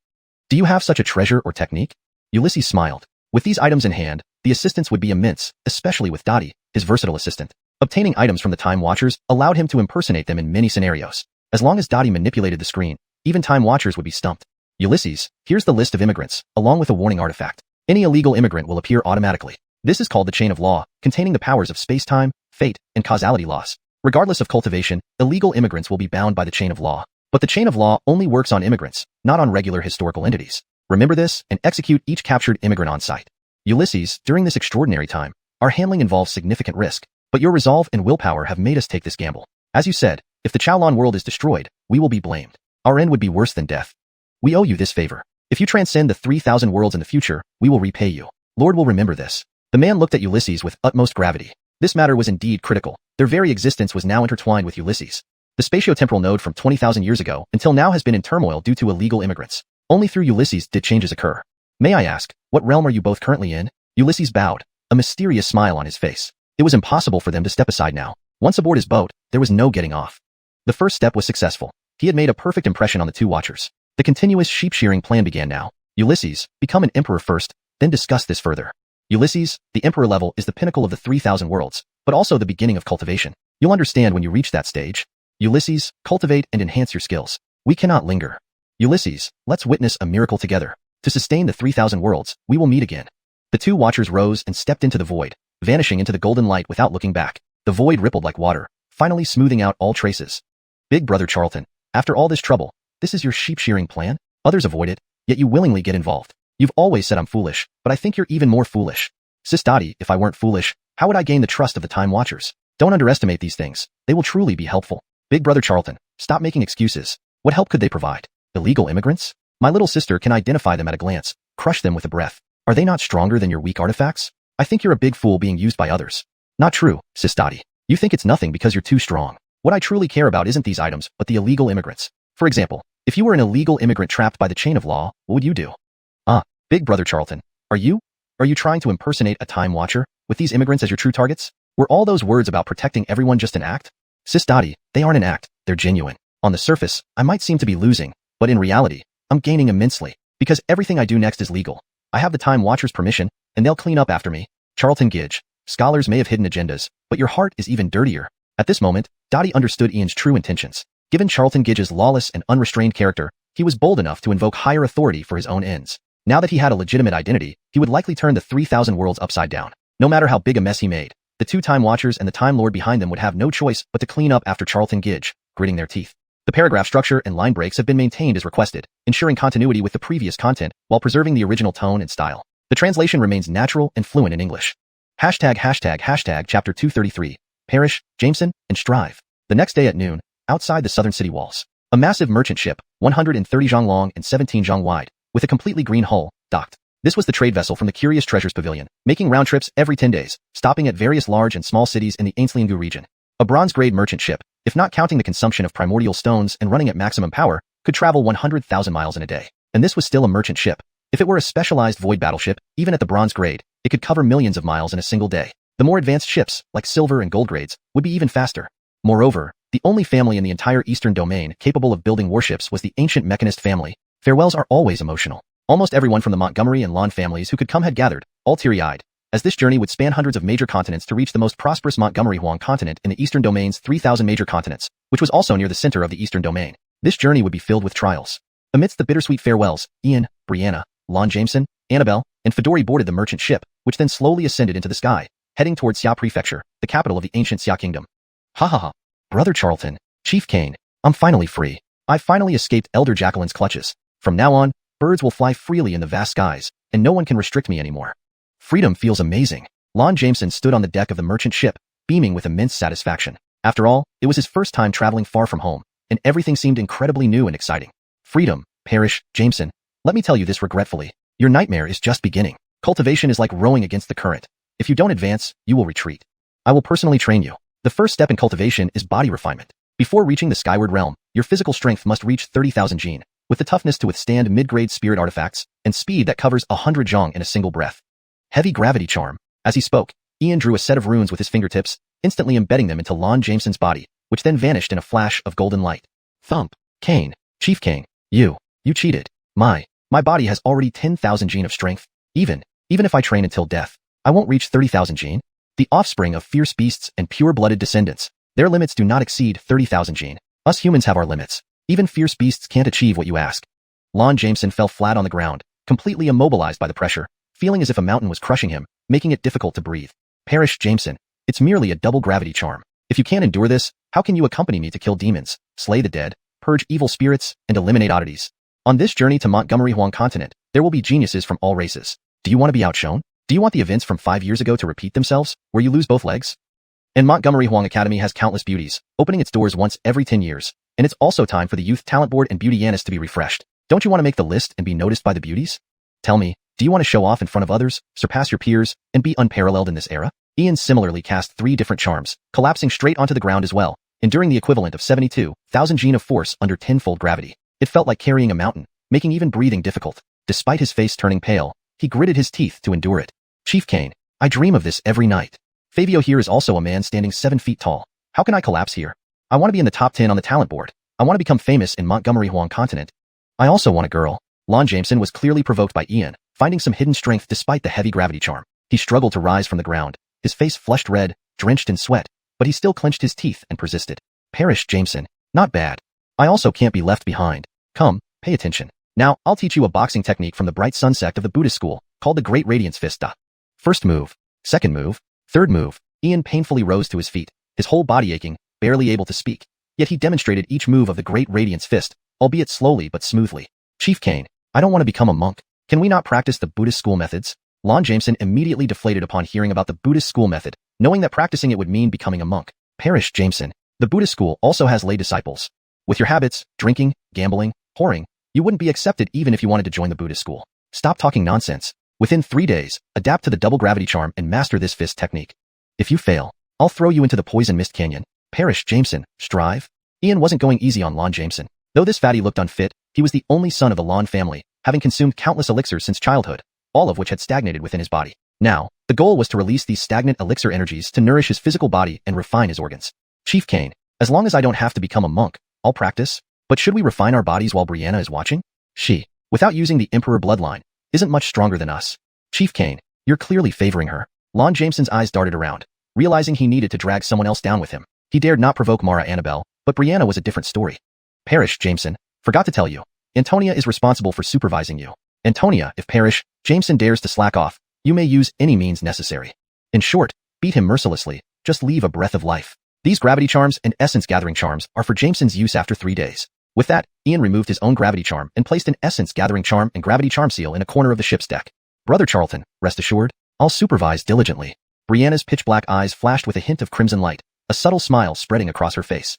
Do you have such a treasure or technique? Ulysses smiled. With these items in hand, the assistance would be immense, especially with Dottie, his versatile assistant. Obtaining items from the Time Watchers allowed him to impersonate them in many scenarios. As long as Dottie manipulated the screen, even Time Watchers would be stumped. Ulysses, here's the list of immigrants, along with a warning artifact. Any illegal immigrant will appear automatically. This is called the Chain of Law, containing the powers of space-time, fate, and causality laws. Regardless of cultivation, illegal immigrants will be bound by the Chain of Law. But the Chain of Law only works on immigrants, not on regular historical entities. Remember this, and execute each captured immigrant on site. Ulysses, during this extraordinary time, our handling involves significant risk, But your resolve and willpower have made us take this gamble. As you said, if the Canglan World is destroyed, we will be blamed. Our end would be worse than death. We owe you this favor. If you transcend the 3,000 worlds in the future, we will repay you. Lord will remember this. The man looked at Ulysses with utmost gravity. This matter was indeed critical. Their very existence was now intertwined with Ulysses. The spatio-temporal node from 20,000 years ago until now has been in turmoil due to illegal immigrants. Only through Ulysses did changes occur. May I ask, what realm are you both currently in? Ulysses bowed, a mysterious smile on his face. It was impossible for them to step aside now. Once aboard his boat, there was no getting off. The first step was successful. He had made a perfect impression on the two watchers. The continuous sheep-shearing plan began now. Ulysses, become an emperor first, then discuss this further. Ulysses, the emperor level is the pinnacle of the 3,000 worlds, but also the beginning of cultivation. You'll understand when you reach that stage. Ulysses, cultivate and enhance your skills. We cannot linger. Ulysses, let's witness a miracle together. To sustain the 3,000 worlds, we will meet again. The two watchers rose and stepped into the void, vanishing into the golden light without looking back. The void rippled like water, finally smoothing out all traces. Big brother Charlton, after all this trouble, this is your sheep-shearing plan? Others avoid it, yet you willingly get involved. You've always said I'm foolish, but I think you're even more foolish. Sis Dottie, if I weren't foolish, how would I gain the trust of the Time Watchers? Don't underestimate these things. They will truly be helpful. Big brother Charlton, stop making excuses. What help could they provide? Illegal immigrants? My little sister can identify them at a glance, crush them with a breath. Are they not stronger than your weak artifacts? I think you're a big fool being used by others. Not true, Sis Dottie. You think it's nothing because you're too strong. What I truly care about isn't these items, but the illegal immigrants. For example, if you were an illegal immigrant trapped by the chain of law, what would you do? Big brother Charlton, are you trying to impersonate a Time Watcher, with these immigrants as your true targets? Were all those words about protecting everyone just an act? Sis Dottie, they aren't an act, they're genuine. On the surface, I might seem to be losing, but in reality, I'm gaining immensely, because everything I do next is legal. I have the Time Watcher's permission, and they'll clean up after me. Charlton Gidge, scholars may have hidden agendas, but your heart is even dirtier. At this moment, Dottie understood Ian's true intentions. Given Charlton Gidge's lawless and unrestrained character, he was bold enough to invoke higher authority for his own ends. Now that he had a legitimate identity, he would likely turn the 3,000 worlds upside down. No matter how big a mess he made, the two Time Watchers and the Time Lord behind them would have no choice but to clean up after Charlton Gidge, gritting their teeth. The paragraph structure and line breaks have been maintained as requested, ensuring continuity with the previous content while preserving the original tone and style. The translation remains natural and fluent in English. Hashtag chapter 233. Perish, Jameson, and strive. The next day at noon, outside the southern city walls, a massive merchant ship, 130 zhang long and 17 zhang wide, with a completely green hull, docked. This was the trade vessel from the Curious Treasures Pavilion, making round trips every 10 days, stopping at various large and small cities in the Ainsliangu region. A bronze-grade merchant ship, if not counting the consumption of primordial stones and running at maximum power, could travel 100,000 miles in a day. And this was still a merchant ship. If it were a specialized void battleship, even at the bronze grade, it could cover millions of miles in a single day. The more advanced ships, like silver and gold grades, would be even faster. Moreover, the only family in the entire eastern domain capable of building warships was the ancient mechanist family. Farewells are always emotional. Almost everyone from the Montgomery and Lon families who could come had gathered, all teary-eyed, as this journey would span hundreds of major continents to reach the most prosperous Montgomery Huang continent in the eastern domain's 3,000 major continents, which was also near the center of the eastern domain. This journey would be filled with trials. Amidst the bittersweet farewells, Ian, Brianna, Lon Jameson, Annabelle, and Fedori boarded the merchant ship, which then slowly ascended into the sky, heading towards Xia Prefecture, the capital of the ancient Xia Kingdom. Ha ha ha. Brother Charlton, Chief Kane, I'm finally free. I finally escaped Elder Jacqueline's clutches. From now on, birds will fly freely in the vast skies, and no one can restrict me anymore. Freedom feels amazing. Lon Jameson stood on the deck of the merchant ship, beaming with immense satisfaction. After all, it was his first time traveling far from home, and everything seemed incredibly new and exciting. Freedom, Parrish, Jameson, let me tell you this regretfully. Your nightmare is just beginning. Cultivation is like rowing against the current. If you don't advance, you will retreat. I will personally train you. The first step in cultivation is body refinement. Before reaching the skyward realm, your physical strength must reach 30,000 gene, with the toughness to withstand mid-grade spirit artifacts, and speed that covers 100 zhong in a single breath. Heavy gravity charm. As he spoke, Ian drew a set of runes with his fingertips, instantly embedding them into Lon Jameson's body, which then vanished in a flash of golden light. Thump. Kane. Chief Kane. You cheated. My body has already 10,000 gene of strength. Even if I train until death, I won't reach 30,000 gene. The offspring of fierce beasts and pure-blooded descendants, their limits do not exceed 30,000 gene. Us humans have our limits. Even fierce beasts can't achieve what you ask. Lon Jameson fell flat on the ground, completely immobilized by the pressure, feeling as if a mountain was crushing him, making it difficult to breathe. Parrish, Jameson, it's merely a double gravity charm. If you can't endure this, how can you accompany me to kill demons, slay the dead, purge evil spirits, and eliminate oddities? On this journey to Montgomery Huang continent, there will be geniuses from all races. Do you want to be outshone? Do you want the events from 5 years ago to repeat themselves, where you lose both legs? And Montgomery Huang Academy has countless beauties, opening its doors once every 10 years. And it's also time for the Youth Talent Board and Beauty Yanis to be refreshed. Don't you want to make the list and be noticed by the beauties? Tell me, do you want to show off in front of others, surpass your peers, and be unparalleled in this era? Ian similarly cast 3 different charms, collapsing straight onto the ground as well, enduring the equivalent of 72,000 Gene of force under 10-fold gravity. It felt like carrying a mountain, making even breathing difficult. Despite his face turning pale, he gritted his teeth to endure it. Chief Kane, I dream of this every night. Fabio here is also a man standing 7 feet tall. How can I collapse here? I want to be in the top 10 on the talent board. I want to become famous in Montgomery Huang continent. I also want a girl. Lon Jameson was clearly provoked by Ian, finding some hidden strength despite the heavy gravity charm. He struggled to rise from the ground, his face flushed red, drenched in sweat, but he still clenched his teeth and persisted. Perish, Jameson. Not bad. I also can't be left behind. Come, pay attention. Now, I'll teach you a boxing technique from the Bright Sun sect of the Buddhist school, called the Great Radiance Fist. First move. Second move. Third move. Ian painfully rose to his feet, his whole body aching, barely able to speak. Yet he demonstrated each move of the Great Radiance Fist, albeit slowly but smoothly. Chief Kane, I don't want to become a monk. Can we not practice the Buddhist school methods? Lon Jameson immediately deflated upon hearing about the Buddhist school method, knowing that practicing it would mean becoming a monk. Perish, Jameson. The Buddhist school also has lay disciples. With your habits, drinking, gambling, whoring, you wouldn't be accepted even if you wanted to join the Buddhist school. Stop talking nonsense. Within 3 days, adapt to the double gravity charm and master this fist technique. If you fail, I'll throw you into the poison mist canyon. Perish, Jameson. Strive. Ian wasn't going easy on Lon Jameson. Though this fatty looked unfit, he was the only son of the Lon family, having consumed countless elixirs since childhood, all of which had stagnated within his body. Now, the goal was to release these stagnant elixir energies to nourish his physical body and refine his organs. Chief Kane, as long as I don't have to become a monk, I'll practice. But should we refine our bodies while Brianna is watching? She, without using the Emperor bloodline, isn't much stronger than us. Chief Kane, you're clearly favoring her. Lon Jameson's eyes darted around, realizing he needed to drag someone else down with him. He dared not provoke Mara Annabelle, but Brianna was a different story. Perish, Jameson. Forgot to tell you. Antonia is responsible for supervising you. Antonia, if Perish, Jameson dares to slack off, you may use any means necessary. In short, beat him mercilessly, just leave a breath of life. These gravity charms and essence gathering charms are for Jameson's use after 3 days. With that, Ian removed his own gravity charm and placed an essence gathering charm and gravity charm seal in a corner of the ship's deck. Brother Charlton, rest assured, I'll supervise diligently. Brianna's pitch-black eyes flashed with a hint of crimson light, a subtle smile spreading across her face.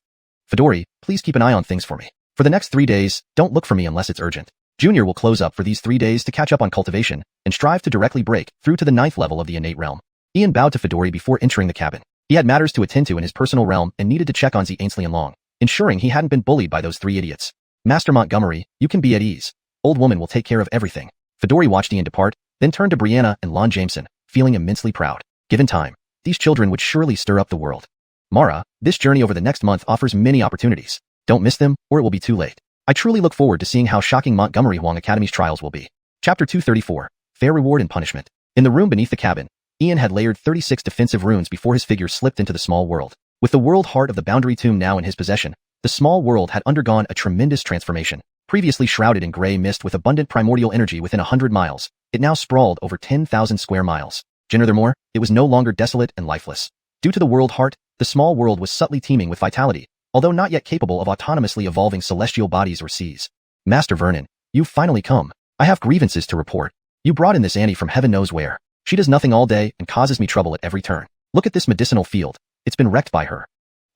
Fedori, please keep an eye on things for me. For the next 3 days, don't look for me unless it's urgent. Junior will close up for these 3 days to catch up on cultivation and strive to directly break through to the 9th level of the innate realm. Ian bowed to Fedori before entering the cabin. He had matters to attend to in his personal realm and needed to check on Z. Ainsley and Long, ensuring he hadn't been bullied by those 3 idiots. Master Montgomery, you can be at ease. Old woman will take care of everything. Fedori watched Ian depart, then turned to Brianna and Lon Jameson, feeling immensely proud. Given time, these children would surely stir up the world. Mara, this journey over the next month offers many opportunities. Don't miss them, or it will be too late. I truly look forward to seeing how shocking Montgomery Huang Academy's trials will be. Chapter 234, Fair Reward and Punishment. In the room beneath the cabin, Ian had layered 36 defensive runes before his figure slipped into the small world. With the world heart of the Boundary Tomb now in his possession, the small world had undergone a tremendous transformation. Previously shrouded in gray mist with abundant primordial energy within 100 miles, it now sprawled over 10,000 square miles. Furthermore, it was no longer desolate and lifeless. Due to the world heart, the small world was subtly teeming with vitality, although not yet capable of autonomously evolving celestial bodies or seas. Master Vernon, you've finally come. I have grievances to report. You brought in this Annie from heaven knows where. She does nothing all day and causes me trouble at every turn. Look at this medicinal field. It's been wrecked by her.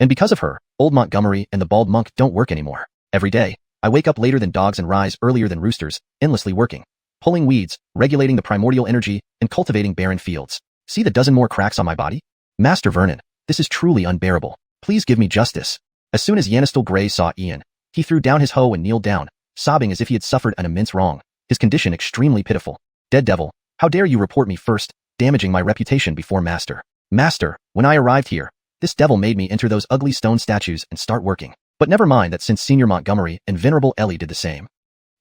And because of her, old Montgomery and the bald monk don't work anymore. Every day, I wake up later than dogs and rise earlier than roosters, endlessly working, pulling weeds, regulating the primordial energy, and cultivating barren fields. See the dozen more cracks on my body? Master Vernon, this is truly unbearable. Please give me justice. As soon as Yanistel Gray saw Ian, he threw down his hoe and kneeled down, sobbing as if he had suffered an immense wrong, his condition extremely pitiful. Dead devil, how dare you report me first, damaging my reputation before Master. Master, when I arrived here, this devil made me enter those ugly stone statues and start working. But never mind that since Senior Montgomery and Venerable Ellie did the same.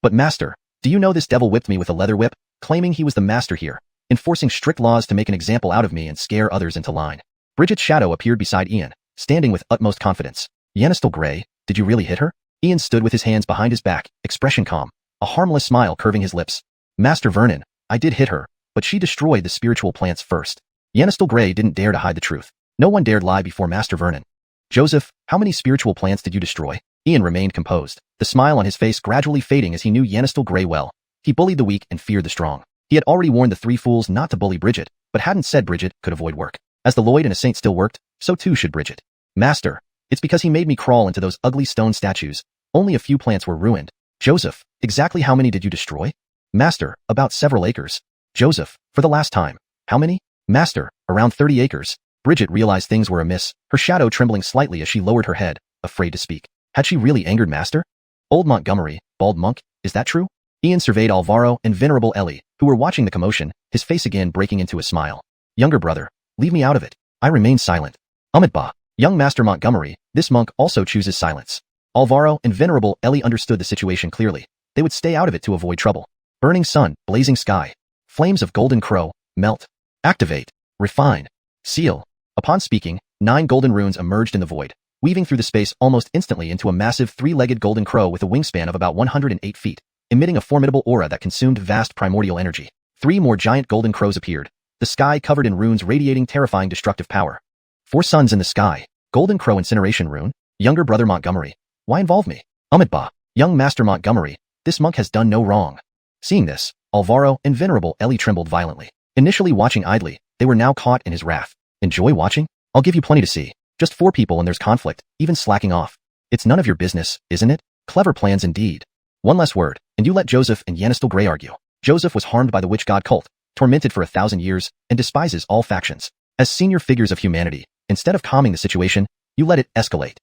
But Master, do you know this devil whipped me with a leather whip, claiming he was the master here, enforcing strict laws to make an example out of me and scare others into line. Bridget's shadow appeared beside Ian, standing with utmost confidence. Yanistel Gray, did you really hit her? Ian stood with his hands behind his back, expression calm, a harmless smile curving his lips. Master Vernon, I did hit her, but she destroyed the spiritual plants first. Yanistel Gray didn't dare to hide the truth. No one dared lie before Master Vernon. Joseph, how many spiritual plants did you destroy? Ian remained composed, the smile on his face gradually fading as he knew Yanistel Gray well. He bullied the weak and feared the strong. He had already warned the 3 fools not to bully Bridget, but hadn't said Bridget could avoid work. As the Lloyd and a Saint still worked, So too should Bridget. Master, it's because he made me crawl into those ugly stone statues. Only a few plants were ruined. Joseph, exactly how many did you destroy? Master, about several acres. Joseph, for the last time. How many? Master, around 30 acres. Bridget realized things were amiss, her shadow trembling slightly as she lowered her head, afraid to speak. Had she really angered Master? Old Montgomery, bald monk, is that true? Ian surveyed Alvaro and Venerable Ellie, who were watching the commotion, his face again breaking into a smile. Younger brother, leave me out of it. I remained silent. Bah. Young Master Montgomery, this monk also chooses silence. Alvaro and Venerable Ellie understood the situation clearly. They would stay out of it to avoid trouble. Burning sun, blazing sky. Flames of golden crow, melt. Activate. Refine. Seal. Upon speaking, 9 golden runes emerged in the void, weaving through the space almost instantly into a massive 3-legged golden crow with a wingspan of about 108 feet, emitting a formidable aura that consumed vast primordial energy. 3 more giant golden crows appeared, the sky covered in runes radiating terrifying destructive power. 4 suns in the sky. Golden crow incineration rune. Younger brother Montgomery. Why involve me? Bah. Young Master Montgomery, this monk has done no wrong. Seeing this, Alvaro and Venerable Ellie trembled violently. Initially watching idly, they were now caught in his wrath. Enjoy watching? I'll give you plenty to see. Just 4 people and there's conflict, even slacking off. It's none of your business, isn't it? Clever plans indeed. One less word, and you let Joseph and Yanistel Grey argue. Joseph was harmed by the witch god cult, tormented for 1,000 years, and despises all factions. As senior figures of humanity, instead of calming the situation, you let it escalate.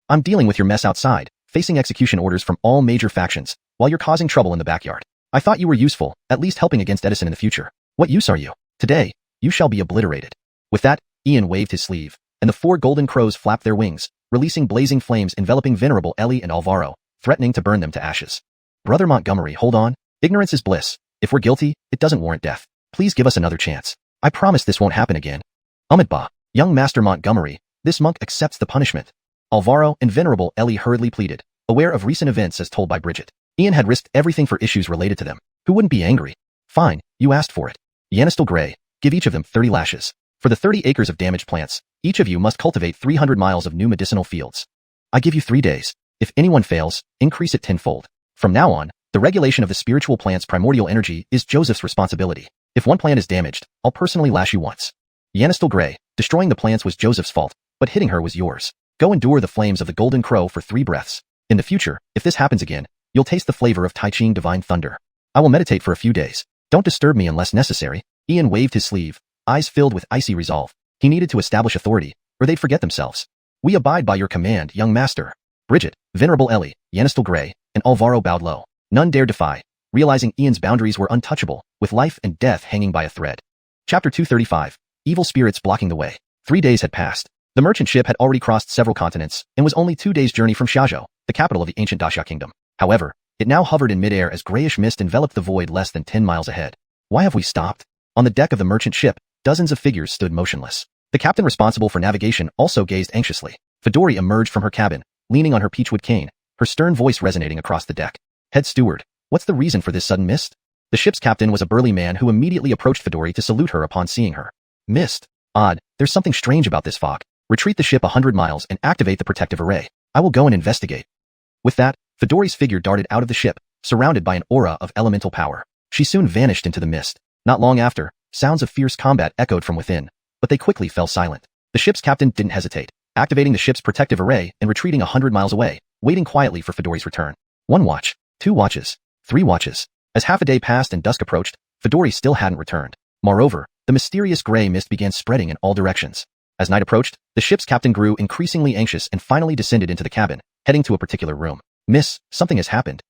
I'm dealing with your mess outside, facing execution orders from all major factions, while you're causing trouble in the backyard. I thought you were useful, at least helping against Edison in the future. What use are you? Today, you shall be obliterated. With that, Ian waved his sleeve, and the 4 golden crows flapped their wings, releasing blazing flames enveloping Venerable Ellie and Alvaro, threatening to burn them to ashes. Brother Montgomery, hold on. Ignorance is bliss. If we're guilty, it doesn't warrant death. Please give us another chance. I promise this won't happen again. Bah. Young Master Montgomery, this monk accepts the punishment. Alvaro and Venerable Ellie hurriedly pleaded, aware of recent events as told by Bridget. Ian had risked everything for issues related to them. Who wouldn't be angry? Fine, you asked for it. Yanistel Grey, give each of them 30 lashes. For the 30 acres of damaged plants, each of you must cultivate 300 miles of new medicinal fields. I give you 3 days. If anyone fails, increase it tenfold. From now on, the regulation of the spiritual plant's primordial energy is Joseph's responsibility. If one plant is damaged, I'll personally lash you once. Yanistel Grey, destroying the plants was Joseph's fault, but hitting her was yours. Go endure the flames of the golden crow for 3 breaths. In the future, if this happens again, you'll taste the flavor of Tai Ching divine thunder. I will meditate for a few days. Don't disturb me unless necessary. Ian waved his sleeve, eyes filled with icy resolve. He needed to establish authority, or they'd forget themselves. We abide by your command, young master. Bridget, Venerable Ellie, Yanistel Grey, and Alvaro bowed low. None dared defy, realizing Ian's boundaries were untouchable, with life and death hanging by a thread. Chapter 235. Evil spirits blocking the way. 3 days had passed. The merchant ship had already crossed several continents and was only 2 days' journey from Xiaozhou, the capital of the ancient Daxia kingdom. However, it now hovered in midair as grayish mist enveloped the void less than 10 miles ahead. Why have we stopped? On the deck of the merchant ship, dozens of figures stood motionless. The captain responsible for navigation also gazed anxiously. Fedori emerged from her cabin, leaning on her peachwood cane, her stern voice resonating across the deck. Head steward, what's the reason for this sudden mist? The ship's captain was a burly man who immediately approached Fedori to salute her upon seeing her. Mist. Odd, there's something strange about this fog. Retreat the ship 100 miles and activate the protective array. I will go and investigate. With that, Fedori's figure darted out of the ship, surrounded by an aura of elemental power. She soon vanished into the mist. Not long after, sounds of fierce combat echoed from within, but they quickly fell silent. The ship's captain didn't hesitate, activating the ship's protective array and retreating 100 miles away, waiting quietly for Fedori's return. 1 watch, 2 watches, 3 watches. As half a day passed and dusk approached, Fedori still hadn't returned. Moreover, the mysterious gray mist began spreading in all directions. As night approached, the ship's captain grew increasingly anxious and finally descended into the cabin, heading to a particular room. Miss, something has happened.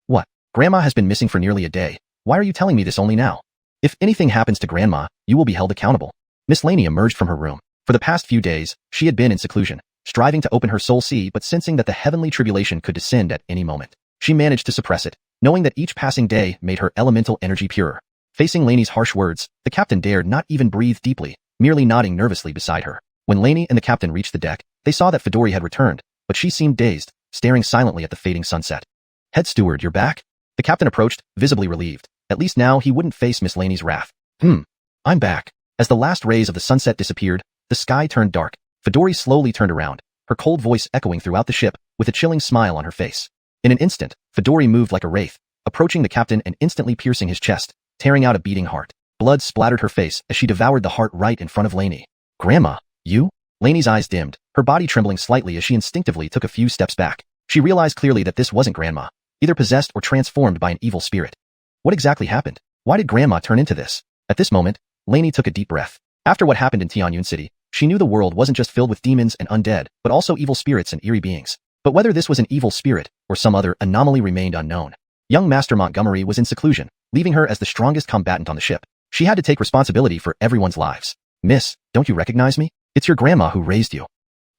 What? Grandma has been missing for nearly a day. Why are you telling me this only now? If anything happens to Grandma, you will be held accountable. Miss Laney emerged from her room. For the past few days, she had been in seclusion, striving to open her soul sea but sensing that the heavenly tribulation could descend at any moment. She managed to suppress it, knowing that each passing day made her elemental energy purer. Facing Laney's harsh words, the captain dared not even breathe deeply, merely nodding nervously beside her. When Laney and the captain reached the deck, they saw that Fedori had returned, but she seemed dazed, staring silently at the fading sunset. Head steward, you're back? The captain approached, visibly relieved. At least now he wouldn't face Miss Laney's wrath. I'm back. As the last rays of the sunset disappeared, the sky turned dark. Fedori slowly turned around, her cold voice echoing throughout the ship, with a chilling smile on her face. In an instant, Fedori moved like a wraith, approaching the captain and instantly piercing his chest, tearing out a beating heart. Blood splattered her face as she devoured the heart right in front of Laney. Grandma, you? Lainey's eyes dimmed, her body trembling slightly as she instinctively took a few steps back. She realized clearly that this wasn't Grandma, either possessed or transformed by an evil spirit. What exactly happened? Why did Grandma turn into this? At this moment, Lainey took a deep breath. After what happened in Tianyun City, she knew the world wasn't just filled with demons and undead, but also evil spirits and eerie beings. But whether this was an evil spirit or some other anomaly remained unknown. Young Master Montgomery was in seclusion, leaving her as the strongest combatant on the ship. She had to take responsibility for everyone's lives. Miss, don't you recognize me? It's your grandma who raised you.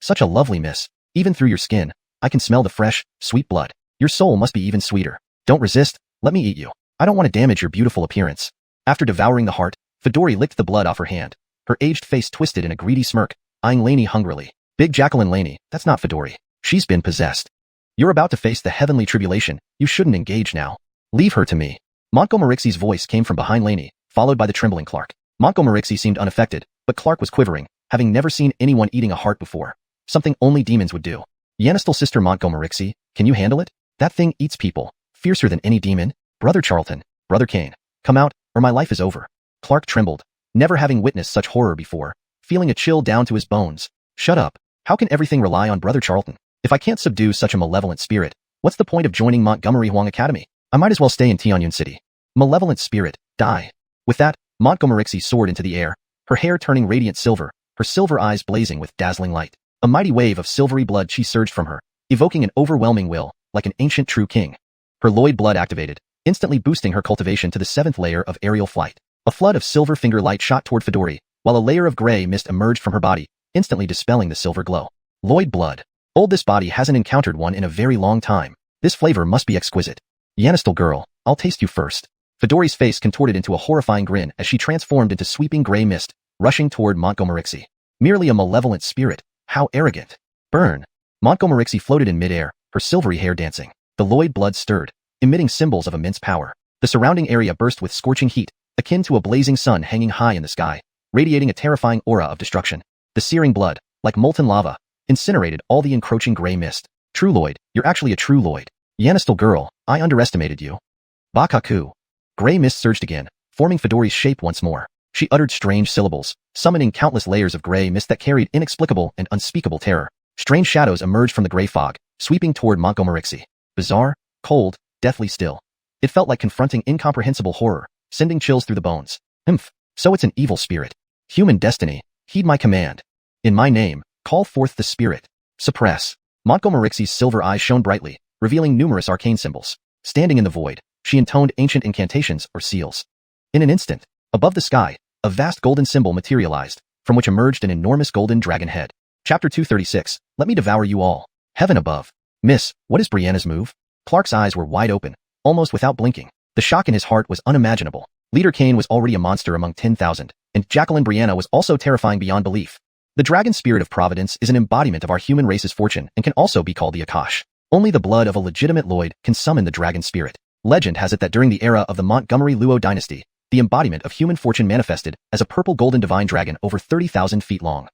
Such a lovely miss. Even through your skin, I can smell the fresh, sweet blood. Your soul must be even sweeter. Don't resist, let me eat you. I don't want to damage your beautiful appearance. After devouring the heart, Fedori licked the blood off her hand. Her aged face twisted in a greedy smirk, eyeing Lainey hungrily. Big Jacqueline Lainey, that's not Fedori. She's been possessed. You're about to face the heavenly tribulation. You shouldn't engage now. Leave her to me. Montgomery's voice came from behind Lainey, followed by the trembling Clark. Montgomery seemed unaffected, but Clark was quivering, having never seen anyone eating a heart before. Something only demons would do. Yanistal sister Montgomery, can you handle it? That thing eats people, fiercer than any demon. Brother Charlton, Brother Kane, come out, or my life is over. Clark trembled, never having witnessed such horror before, feeling a chill down to his bones. Shut up. How can everything rely on Brother Charlton? If I can't subdue such a malevolent spirit, what's the point of joining Montgomery Huang Academy? I might as well stay in Tianyun City. Malevolent spirit, die. With that, Montgomery soared into the air, her hair turning radiant silver, her silver eyes blazing with dazzling light. A mighty wave of silvery blood chi surged from her, evoking an overwhelming will, like an ancient true king. Her Lloyd blood activated, instantly boosting her cultivation to the 7th layer of aerial flight. A flood of silver finger light shot toward Fedori, while a layer of gray mist emerged from her body, instantly dispelling the silver glow. Lloyd blood. This body hasn't encountered one in a very long time. This flavor must be exquisite. Yanistal girl, I'll taste you first. Fedori's face contorted into a horrifying grin as she transformed into sweeping gray mist, rushing toward Montgomery. Merely a malevolent spirit. How arrogant. Burn. Montgomery floated in midair, her silvery hair dancing. The Lloyd blood stirred, emitting symbols of immense power. The surrounding area burst with scorching heat, akin to a blazing sun hanging high in the sky, radiating a terrifying aura of destruction. The searing blood, like molten lava, incinerated all the encroaching gray mist. True Lloyd, you're actually a true Lloyd. Yanistal girl, I underestimated you. Bakaku. Gray mist surged again, forming Fedori's shape once more. She uttered strange syllables, summoning countless layers of gray mist that carried inexplicable and unspeakable terror. Strange shadows emerged from the gray fog, sweeping toward Montgomery. Bizarre, cold, deathly still. It felt like confronting incomprehensible horror, sending chills through the bones. So it's an evil spirit. Human destiny, heed my command. In my name, call forth the spirit. Suppress. Montgomery's silver eyes shone brightly, revealing numerous arcane symbols. Standing in the void, she intoned ancient incantations or seals. In an instant, above the sky, a vast golden symbol materialized, from which emerged an enormous golden dragon head. Chapter 236, Let me devour you all. Heaven above. Miss, what is Brianna's move? Clark's eyes were wide open, almost without blinking. The shock in his heart was unimaginable. Leader Kane was already a monster among 10,000, and Jacqueline Brianna was also terrifying beyond belief. The dragon spirit of providence is an embodiment of our human race's fortune and can also be called the Akash. Only the blood of a legitimate Lloyd can summon the dragon spirit. Legend has it that during the era of the Montgomery Luo dynasty, the embodiment of human fortune manifested as a purple golden divine dragon over 30,000 feet long.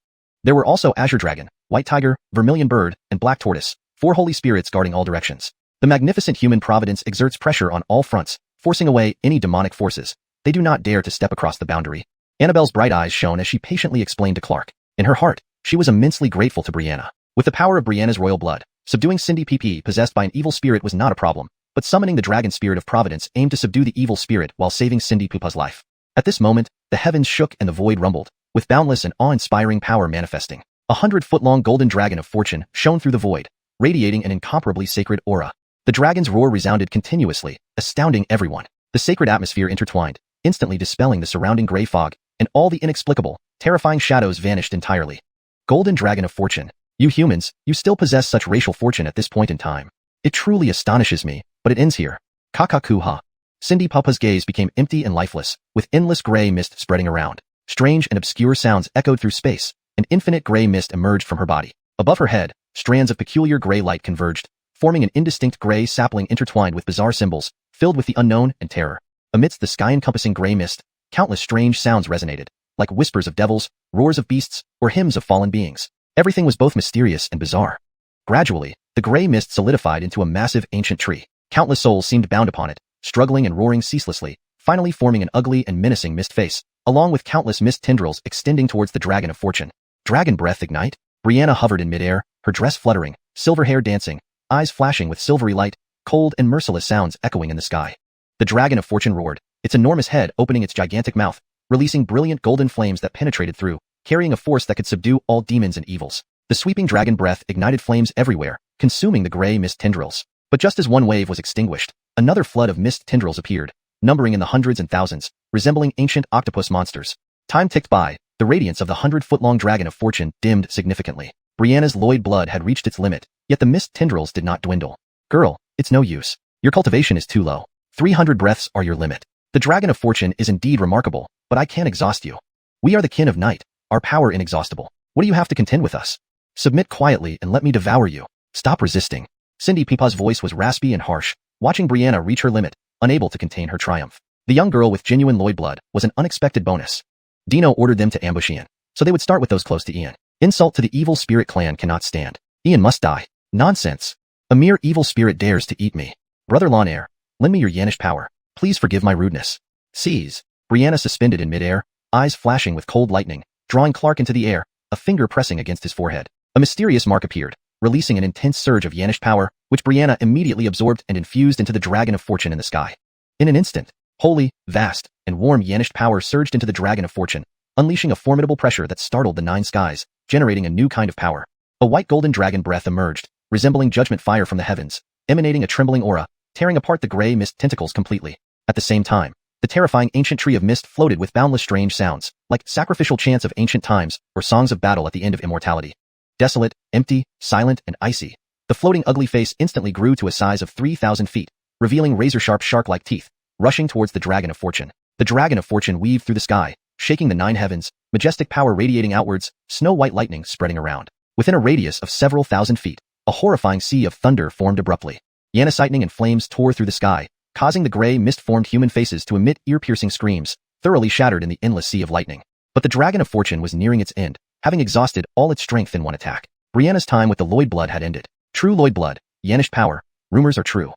There were also azure dragon, white tiger, vermilion bird, and black tortoise, 4 holy spirits guarding all directions. The magnificent human providence exerts pressure on all fronts, forcing away any demonic forces. They do not dare to step across the boundary. Annabelle's bright eyes shone as she patiently explained to Clark. In her heart, she was immensely grateful to Brianna. With the power of Brianna's royal blood, subduing Cindy PP possessed by an evil spirit was not a problem, but summoning the dragon spirit of providence aimed to subdue the evil spirit while saving Cindy Pupa's life. At this moment, the heavens shook and the void rumbled, with boundless and awe-inspiring power manifesting. 100-foot-long golden dragon of fortune shone through the void, radiating an incomparably sacred aura. The dragon's roar resounded continuously, astounding everyone. The sacred atmosphere intertwined, instantly dispelling the surrounding gray fog, and all the inexplicable, terrifying shadows vanished entirely. Golden Dragon of Fortune. You humans, you still possess such racial fortune at this point in time. It truly astonishes me, but it ends here. Kakakuha. Cindy Pupa's gaze became empty and lifeless, with endless gray mist spreading around. Strange and obscure sounds echoed through space, and infinite gray mist emerged from her body. Above her head, strands of peculiar gray light converged, forming an indistinct gray sapling intertwined with bizarre symbols, filled with the unknown and terror. Amidst the sky-encompassing gray mist, countless strange sounds resonated, like whispers of devils, roars of beasts, or hymns of fallen beings. Everything was both mysterious and bizarre. Gradually, the gray mist solidified into a massive ancient tree. Countless souls seemed bound upon it, struggling and roaring ceaselessly, finally forming an ugly and menacing mist face, along with countless mist tendrils extending towards the Dragon of Fortune. Dragon breath ignite? Brianna hovered in midair, her dress fluttering, silver hair dancing, eyes flashing with silvery light, cold and merciless sounds echoing in the sky. The Dragon of Fortune roared, its enormous head opening its gigantic mouth, releasing brilliant golden flames that penetrated through, carrying a force that could subdue all demons and evils. The sweeping dragon breath ignited flames everywhere, consuming the gray mist tendrils. But just as one wave was extinguished, another flood of mist tendrils appeared, numbering in the hundreds and thousands, resembling ancient octopus monsters. Time ticked by, the radiance of the 100-foot-long Dragon of Fortune dimmed significantly. Brianna's Lloyd blood had reached its limit, yet the mist tendrils did not dwindle. Girl, it's no use. Your cultivation is too low. 300 breaths are your limit. The Dragon of Fortune is indeed remarkable, but I can't exhaust you. We are the kin of night, our power inexhaustible. What do you have to contend with us? Submit quietly and let me devour you. Stop resisting. Cindy Peepaw's voice was raspy and harsh, watching Brianna reach her limit, unable to contain her triumph. The young girl with genuine Lloyd blood was an unexpected bonus. Dino ordered them to ambush Ian, so they would start with those close to Ian. Insult to the evil spirit clan cannot stand. Ian must die. Nonsense. A mere evil spirit dares to eat me. Brother Lonair, lend me your Yanish power. Please forgive my rudeness. Seize. Brianna suspended in midair, eyes flashing with cold lightning, drawing Clark into the air, a finger pressing against his forehead. A mysterious mark appeared, releasing an intense surge of Yanish power, which Brianna immediately absorbed and infused into the Dragon of Fortune in the sky. In an instant, holy, vast, and warm Yanish power surged into the Dragon of Fortune, unleashing a formidable pressure that startled the 9 skies, generating a new kind of power. A white golden dragon breath emerged, resembling judgment fire from the heavens, emanating a trembling aura, tearing apart the gray mist tentacles completely. At the same time, the terrifying ancient tree of mist floated with boundless strange sounds, like sacrificial chants of ancient times or songs of battle at the end of immortality. Desolate, empty, silent, and icy, the floating ugly face instantly grew to a size of 3,000 feet, revealing razor-sharp shark-like teeth, rushing towards the Dragon of Fortune. The Dragon of Fortune weaved through the sky, shaking the 9 heavens, majestic power radiating outwards, snow-white lightning spreading around. Within a radius of several thousand feet, a horrifying sea of thunder formed abruptly. Yanis lightning and flames tore through the sky, causing the gray mist-formed human faces to emit ear-piercing screams, thoroughly shattered in the endless sea of lightning. But the Dragon of Fortune was nearing its end, having exhausted all its strength in one attack. Brianna's time with the Lloyd blood had ended. True Lloyd blood, Yanish power, rumors are true.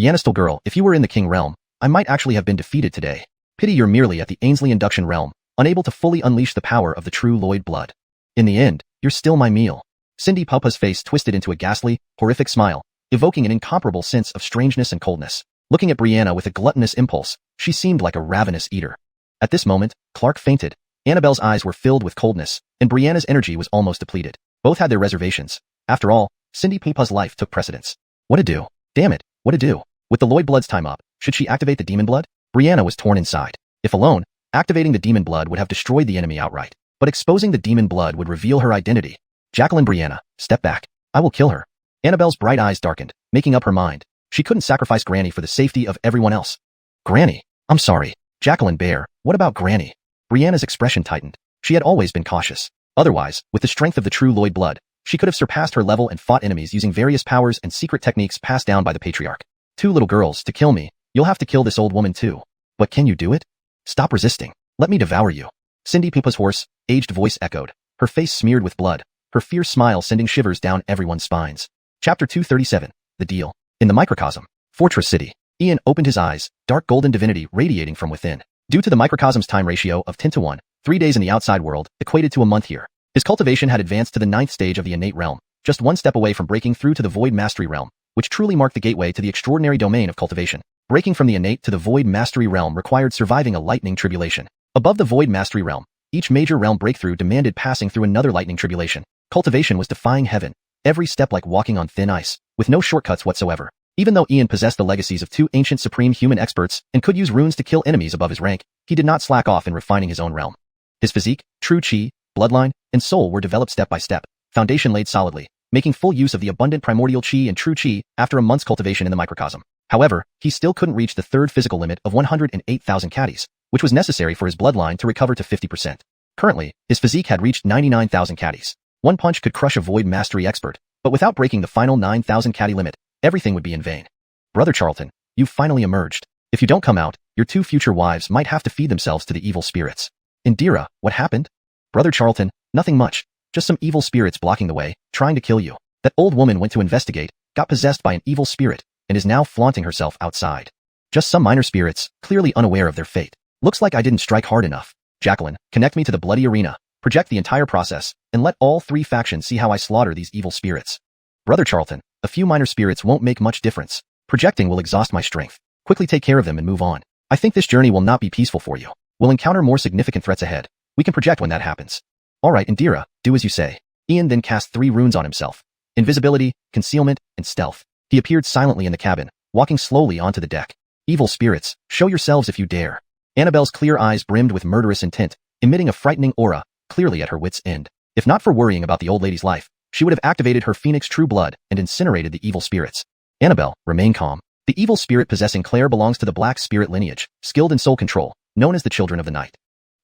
Yanistal girl, if you were in the King realm, I might actually have been defeated today. Pity you're merely at the Ainsley Induction realm, unable to fully unleash the power of the true Lloyd blood. In the end, you're still my meal. Cindy Pawpaw's face twisted into a ghastly, horrific smile, evoking an incomparable sense of strangeness and coldness. Looking at Brianna with a gluttonous impulse, she seemed like a ravenous eater. At this moment, Clark fainted. Annabelle's eyes were filled with coldness, and Brianna's energy was almost depleted. Both had their reservations. After all, Cindy Pawpaw's life took precedence. What to do? Damn it, what to do? With the Lloyd blood's time up, should she activate the demon blood? Brianna was torn inside. If alone, activating the demon blood would have destroyed the enemy outright. But exposing the demon blood would reveal her identity. Jacqueline Brianna, step back. I will kill her. Annabelle's bright eyes darkened, making up her mind. She couldn't sacrifice Granny for the safety of everyone else. Granny? I'm sorry. Jacqueline Bear, what about Granny? Brianna's expression tightened. She had always been cautious. Otherwise, with the strength of the true Lloyd blood, she could have surpassed her level and fought enemies using various powers and secret techniques passed down by the Patriarch. 2 little girls, to kill me, you'll have to kill this old woman too. But can you do it? Stop resisting. Let me devour you. Cindy Pawpaw's hoarse, aged voice echoed, her face smeared with blood, her fierce smile sending shivers down everyone's spines. Chapter 237, The Deal. In the microcosm, Fortress City, Ian opened his eyes, dark golden divinity radiating from within. Due to the microcosm's time ratio of 10:1, 3 days in the outside world equated to a month here. His cultivation had advanced to the 9th stage of the innate realm, just 1 step away from breaking through to the void mastery realm, which truly marked the gateway to the extraordinary domain of cultivation. Breaking from the innate to the void mastery realm required surviving a lightning tribulation. Above the void mastery realm, each major realm breakthrough demanded passing through another lightning tribulation. Cultivation was defying heaven, every step like walking on thin ice, with no shortcuts whatsoever. Even though Ian possessed the legacies of 2 ancient supreme human experts and could use runes to kill enemies above his rank, he did not slack off in refining his own realm. His physique, true chi, bloodline, and soul were developed step by step, foundation laid solidly, making full use of the abundant primordial chi and true chi after a month's cultivation in the microcosm. However, he still couldn't reach the 3rd physical limit of 108,000 caddies, which was necessary for his bloodline to recover to 50%. Currently, his physique had reached 99,000 caddies. 1 punch could crush a void mastery expert, but without breaking the final 9,000 caddy limit, everything would be in vain. Brother Charlton, you've finally emerged. If you don't come out, your 2 future wives might have to feed themselves to the evil spirits. Indira, what happened? Brother Charlton, nothing much. Just some evil spirits blocking the way, trying to kill you. That old woman went to investigate, got possessed by an evil spirit, and is now flaunting herself outside. Just some minor spirits, clearly unaware of their fate. Looks like I didn't strike hard enough. Jacqueline, connect me to the bloody arena. Project the entire process, and let all 3 factions see how I slaughter these evil spirits. Brother Charlton, a few minor spirits won't make much difference. Projecting will exhaust my strength. Quickly take care of them and move on. I think this journey will not be peaceful for you. We'll encounter more significant threats ahead. We can project when that happens. Alright, Indira, do as you say. Ian then cast 3 runes on himself. Invisibility, concealment, and stealth. He appeared silently in the cabin, walking slowly onto the deck. Evil spirits, show yourselves if you dare. Annabelle's clear eyes brimmed with murderous intent, emitting a frightening aura, clearly at her wit's end. If not for worrying about the old lady's life, she would have activated her phoenix true blood and incinerated the evil spirits. Annabelle, remain calm. The evil spirit possessing Claire belongs to the black spirit lineage, skilled in soul control, known as the Children of the Night.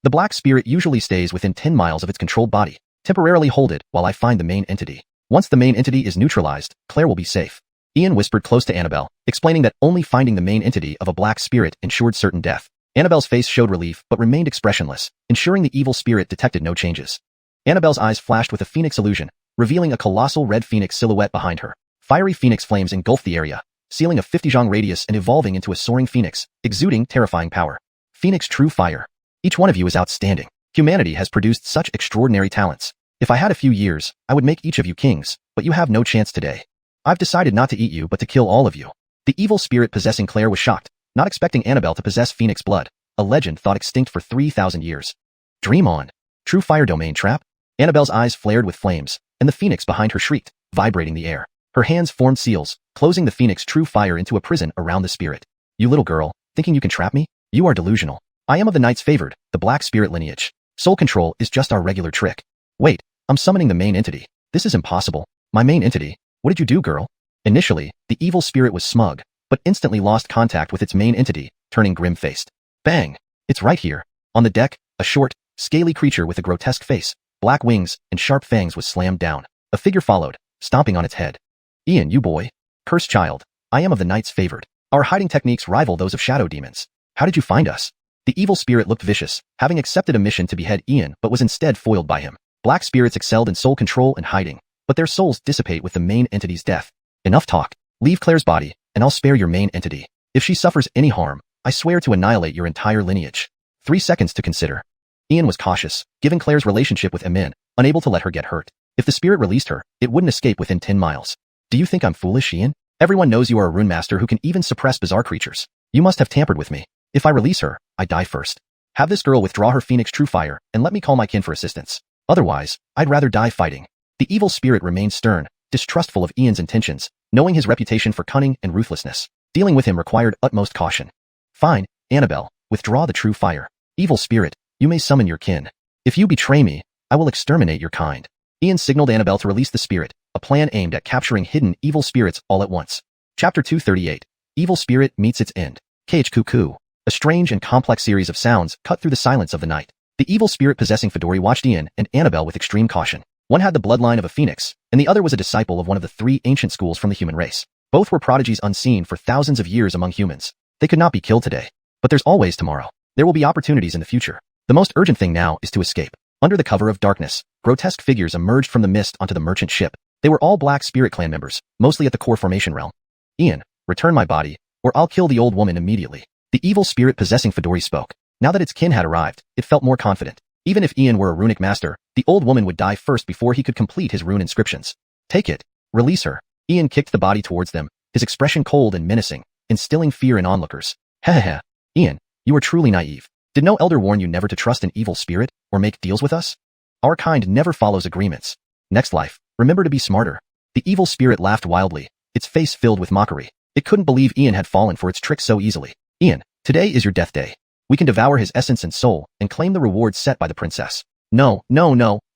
The black spirit usually stays within 10 miles of its controlled body. Temporarily hold it while I find the main entity. Once the main entity is neutralized, Claire will be safe. Ian whispered close to Annabelle, explaining that only finding the main entity of a black spirit ensured certain death. Annabelle's face showed relief but remained expressionless, ensuring the evil spirit detected no changes. Annabelle's eyes flashed with a phoenix illusion, revealing a colossal red phoenix silhouette behind her. Fiery phoenix flames engulfed the area, sealing a 50 zhang radius and evolving into a soaring phoenix, exuding terrifying power. Phoenix true fire. Each one of you is outstanding. Humanity has produced such extraordinary talents. If I had a few years, I would make each of you kings, but you have no chance today. I've decided not to eat you but to kill all of you. The evil spirit possessing Claire was shocked, not expecting Annabelle to possess phoenix blood, a legend thought extinct for 3,000 years. Dream on. True fire domain trap? Annabelle's eyes flared with flames, and the phoenix behind her shrieked, vibrating the air. Her hands formed seals, closing the phoenix true fire into a prison around the spirit. You little girl, thinking you can trap me? You are delusional. I am of the Knight's favored, the black spirit lineage. Soul control is just our regular trick. Wait, I'm summoning the main entity. This is impossible. My main entity? What did you do, girl? Initially, the evil spirit was smug, but instantly lost contact with its main entity, turning grim-faced. Bang! It's right here. On the deck, a short, scaly creature with a grotesque face, black wings, and sharp fangs was slammed down. A figure followed, stomping on its head. Ian, you boy. Cursed child. I am of the Knight's favored. Our hiding techniques rival those of shadow demons. How did you find us? The evil spirit looked vicious, having accepted a mission to behead Ian but was instead foiled by him. Black spirits excelled in soul control and hiding, but their souls dissipate with the main entity's death. Enough talk. Leave Claire's body, and I'll spare your main entity. If she suffers any harm, I swear to annihilate your entire lineage. 3 seconds to consider. Ian was cautious, given Claire's relationship with Emin, unable to let her get hurt. If the spirit released her, it wouldn't escape within 10 miles. Do you think I'm foolish, Ian? Everyone knows you are a rune master who can even suppress bizarre creatures. You must have tampered with me. If I release her, I die first. Have this girl withdraw her phoenix true fire, and let me call my kin for assistance. Otherwise, I'd rather die fighting. The evil spirit remained stern, distrustful of Ian's intentions, knowing his reputation for cunning and ruthlessness. Dealing with him required utmost caution. Fine, Annabelle, withdraw the true fire. Evil spirit, you may summon your kin. If you betray me, I will exterminate your kind. Ian signaled Annabelle to release the spirit, a plan aimed at capturing hidden evil spirits all at once. Chapter 238. Evil Spirit Meets Its End. Cage Cuckoo. A strange and complex series of sounds cut through the silence of the night. The evil spirit possessing Fedori watched Ian and Annabelle with extreme caution. One had the bloodline of a phoenix, and the other was a disciple of one of the 3 ancient schools from the human race. Both were prodigies unseen for thousands of years among humans. They could not be killed today. But there's always tomorrow. There will be opportunities in the future. The most urgent thing now is to escape. Under the cover of darkness, grotesque figures emerged from the mist onto the merchant ship. They were all Black Spirit Clan members, mostly at the core formation realm. Ian, return my body, or I'll kill the old woman immediately. The evil spirit possessing Fedori spoke. Now that its kin had arrived, it felt more confident. Even if Ian were a runic master, the old woman would die first before he could complete his rune inscriptions. Take it. Release her. Ian kicked the body towards them, his expression cold and menacing, instilling fear in onlookers. Hehehe. Ian, you are truly naive. Did no elder warn you never to trust an evil spirit, or make deals with us? Our kind never follows agreements. Next life, remember to be smarter. The evil spirit laughed wildly, its face filled with mockery. It couldn't believe Ian had fallen for its trick so easily. Ian, today is your death day. We can devour his essence and soul, and claim the reward set by the princess. No.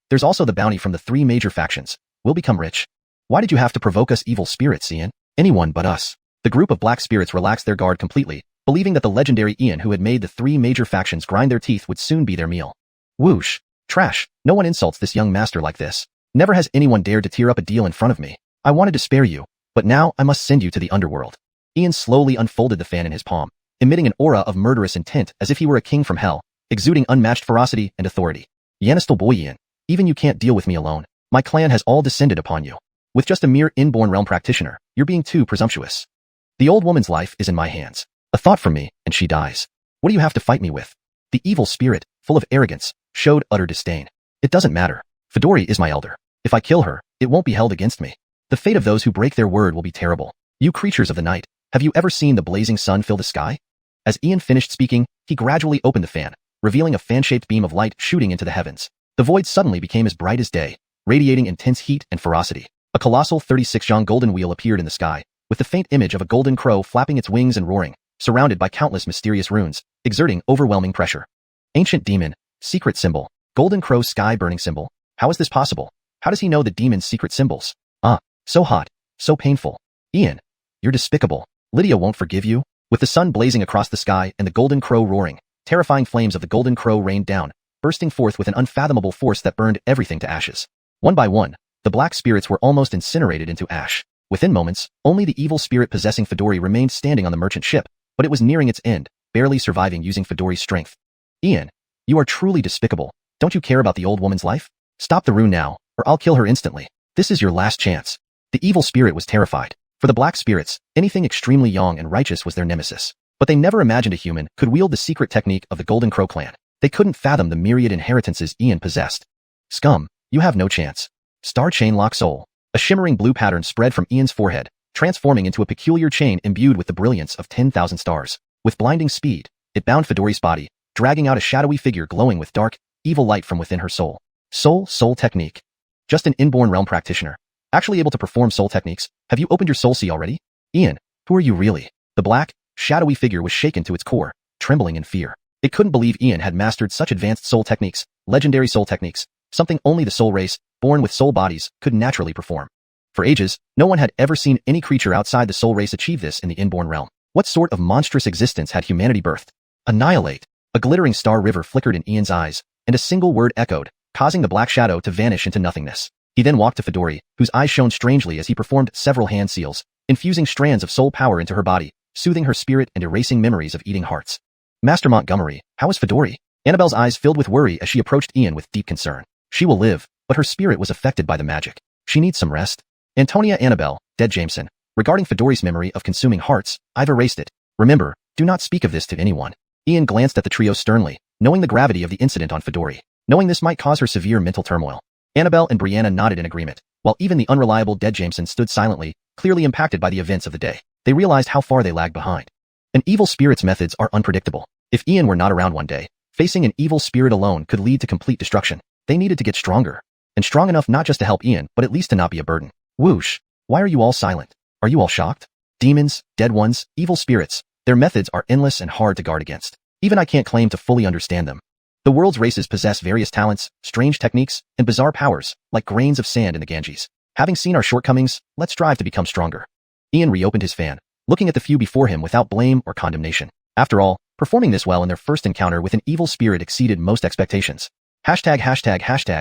There's also the bounty from the 3 major factions. We'll become rich. Why did you have to provoke us evil spirits, Ian? Anyone but us. The group of black spirits relaxed their guard completely, believing that the legendary Ian who had made the 3 major factions grind their teeth would soon be their meal. Whoosh. Trash. No one insults this young master like this. Never has anyone dared to tear up a deal in front of me. I wanted to spare you, but now I must send you to the underworld. Ian slowly unfolded the fan in his palm, emitting an aura of murderous intent as if he were a king from hell, exuding unmatched ferocity and authority. Yanistal boy Ian, even you can't deal with me alone. My clan has all descended upon you. With just a mere inborn realm practitioner, you're being too presumptuous. The old woman's life is in my hands. A thought from me, and she dies. What do you have to fight me with? The evil spirit, full of arrogance, showed utter disdain. It doesn't matter. Fedori is my elder. If I kill her, it won't be held against me. The fate of those who break their word will be terrible. You creatures of the night, have you ever seen the blazing sun fill the sky? As Ian finished speaking, he gradually opened the fan, revealing a fan-shaped beam of light shooting into the heavens. The void suddenly became as bright as day, radiating intense heat and ferocity. A colossal 36-zhang golden wheel appeared in the sky, with the faint image of a golden crow flapping its wings and roaring, surrounded by countless mysterious runes, exerting overwhelming pressure. Ancient demon, secret symbol, golden crow sky burning symbol. How is this possible? How does he know the demon's secret symbols? So hot, so painful. Ian, you're despicable. Lydia won't forgive you. With the sun blazing across the sky and the golden crow roaring, terrifying flames of the golden crow rained down, bursting forth with an unfathomable force that burned everything to ashes. One by one, the black spirits were almost incinerated into ash. Within moments, only the evil spirit possessing Fedori remained standing on the merchant ship, but it was nearing its end, barely surviving using Fedori's strength. Ian, you are truly despicable. Don't you care about the old woman's life? Stop the rune now, or I'll kill her instantly. This is your last chance. The evil spirit was terrified. For the black spirits, anything extremely young and righteous was their nemesis. But they never imagined a human could wield the secret technique of the Golden Crow clan. They couldn't fathom the myriad inheritances Ian possessed. Scum, you have no chance. Star Chain Lock Soul. A shimmering blue pattern spread from Ian's forehead, transforming into a peculiar chain imbued with the brilliance of 10,000 stars. With blinding speed, it bound Fedori's body, dragging out a shadowy figure glowing with dark, evil light from within her soul. Soul technique. Just an inborn realm practitioner. Actually able to perform soul techniques. Have you opened your soul sea already? Ian, who are you really? The black, shadowy figure was shaken to its core, trembling in fear. It couldn't believe Ian had mastered such advanced soul techniques, legendary soul techniques, something only the soul race, born with soul bodies, could naturally perform. For ages, no one had ever seen any creature outside the soul race achieve this in the inborn realm. What sort of monstrous existence had humanity birthed? Annihilate. A glittering star river flickered in Ian's eyes, and a single word echoed, causing the black shadow to vanish into nothingness. He then walked to Fedori, whose eyes shone strangely as he performed several hand seals, infusing strands of soul power into her body, soothing her spirit and erasing memories of eating hearts. Master Montgomery, how is Fedori? Annabelle's eyes filled with worry as she approached Ian with deep concern. She will live, but her spirit was affected by the magic. She needs some rest. Antonia Annabelle, dead Jameson. Regarding Fedori's memory of consuming hearts, I've erased it. Remember, do not speak of this to anyone. Ian glanced at the trio sternly, knowing the gravity of the incident on Fedori, knowing this might cause her severe mental turmoil. Annabelle and Brianna nodded in agreement, while even the unreliable dead Jameson stood silently, clearly impacted by the events of the day. They realized how far they lagged behind. An evil spirit's methods are unpredictable. If Ian were not around one day, facing an evil spirit alone could lead to complete destruction. They needed to get stronger. And strong enough not just to help Ian, but at least to not be a burden. Whoosh! Why are you all silent? Are you all shocked? Demons, dead ones, evil spirits, their methods are endless and hard to guard against. Even I can't claim to fully understand them. The world's races possess various talents, strange techniques, and bizarre powers, like grains of sand in the Ganges. Having seen our shortcomings, let's strive to become stronger. Ian reopened his fan, looking at the few before him without blame or condemnation. After all, performing this well in their first encounter with an evil spirit exceeded most expectations. Hashtag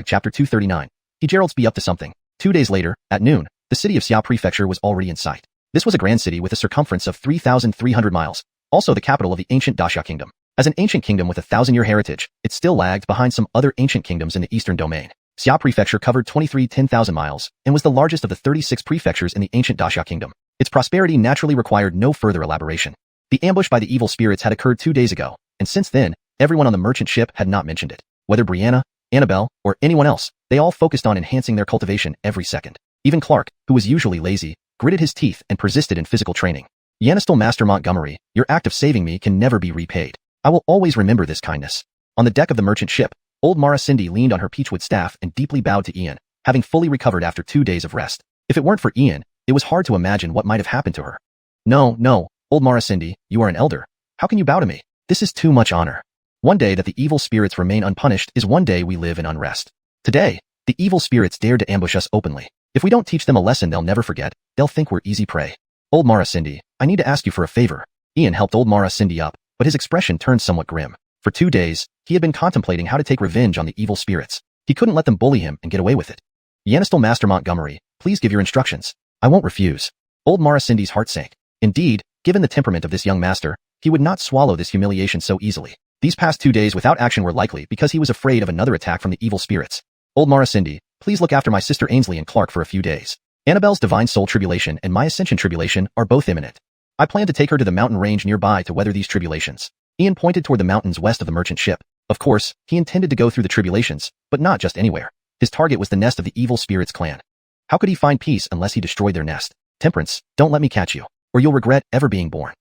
chapter 239. He Gerald's be up to something. 2 days later, at noon, the city of Xia Prefecture was already in sight. This was a grand city with a circumference of 3,300 miles, also the capital of the ancient Daxia kingdom. As an ancient kingdom with a 1,000-year heritage, it still lagged behind some other ancient kingdoms in the eastern domain. Xia Prefecture covered 10,000 miles and was the largest of the 36 prefectures in the ancient Daxia kingdom. Its prosperity naturally required no further elaboration. The ambush by the evil spirits had occurred 2 days ago, and since then, everyone on the merchant ship had not mentioned it. Whether Brianna, Annabelle, or anyone else, they all focused on enhancing their cultivation every second. Even Clark, who was usually lazy, gritted his teeth and persisted in physical training. Yanistel Master Montgomery, your act of saving me can never be repaid. I will always remember this kindness. On the deck of the merchant ship, old Mara Cindy leaned on her peachwood staff and deeply bowed to Ian, having fully recovered after 2 days of rest. If it weren't for Ian, it was hard to imagine what might have happened to her. No, old Mara Cindy, you are an elder. How can you bow to me? This is too much honor. One day that the evil spirits remain unpunished is one day we live in unrest. Today, the evil spirits dared to ambush us openly. If we don't teach them a lesson they'll never forget, they'll think we're easy prey. Old Mara Cindy, I need to ask you for a favor. Ian helped old Mara Cindy up, but his expression turned somewhat grim. For 2 days, he had been contemplating how to take revenge on the evil spirits. He couldn't let them bully him and get away with it. Yanistel Master Montgomery, please give your instructions. I won't refuse. Old Mara Cindy's heart sank. Indeed, given the temperament of this young master, he would not swallow this humiliation so easily. These past 2 days without action were likely because he was afraid of another attack from the evil spirits. Old Mara Cindy, please look after my sister Ainsley and Clark for a few days. Annabelle's Divine Soul Tribulation and my Ascension Tribulation are both imminent. I plan to take her to the mountain range nearby to weather these tribulations. Ian pointed toward the mountains west of the merchant ship, Of course, he intended to go through the tribulations, but not just anywhere. His target was the nest of the evil spirits clan. How could he find peace unless he destroyed their nest? Temperance, don't let me catch you, or you'll regret ever being born.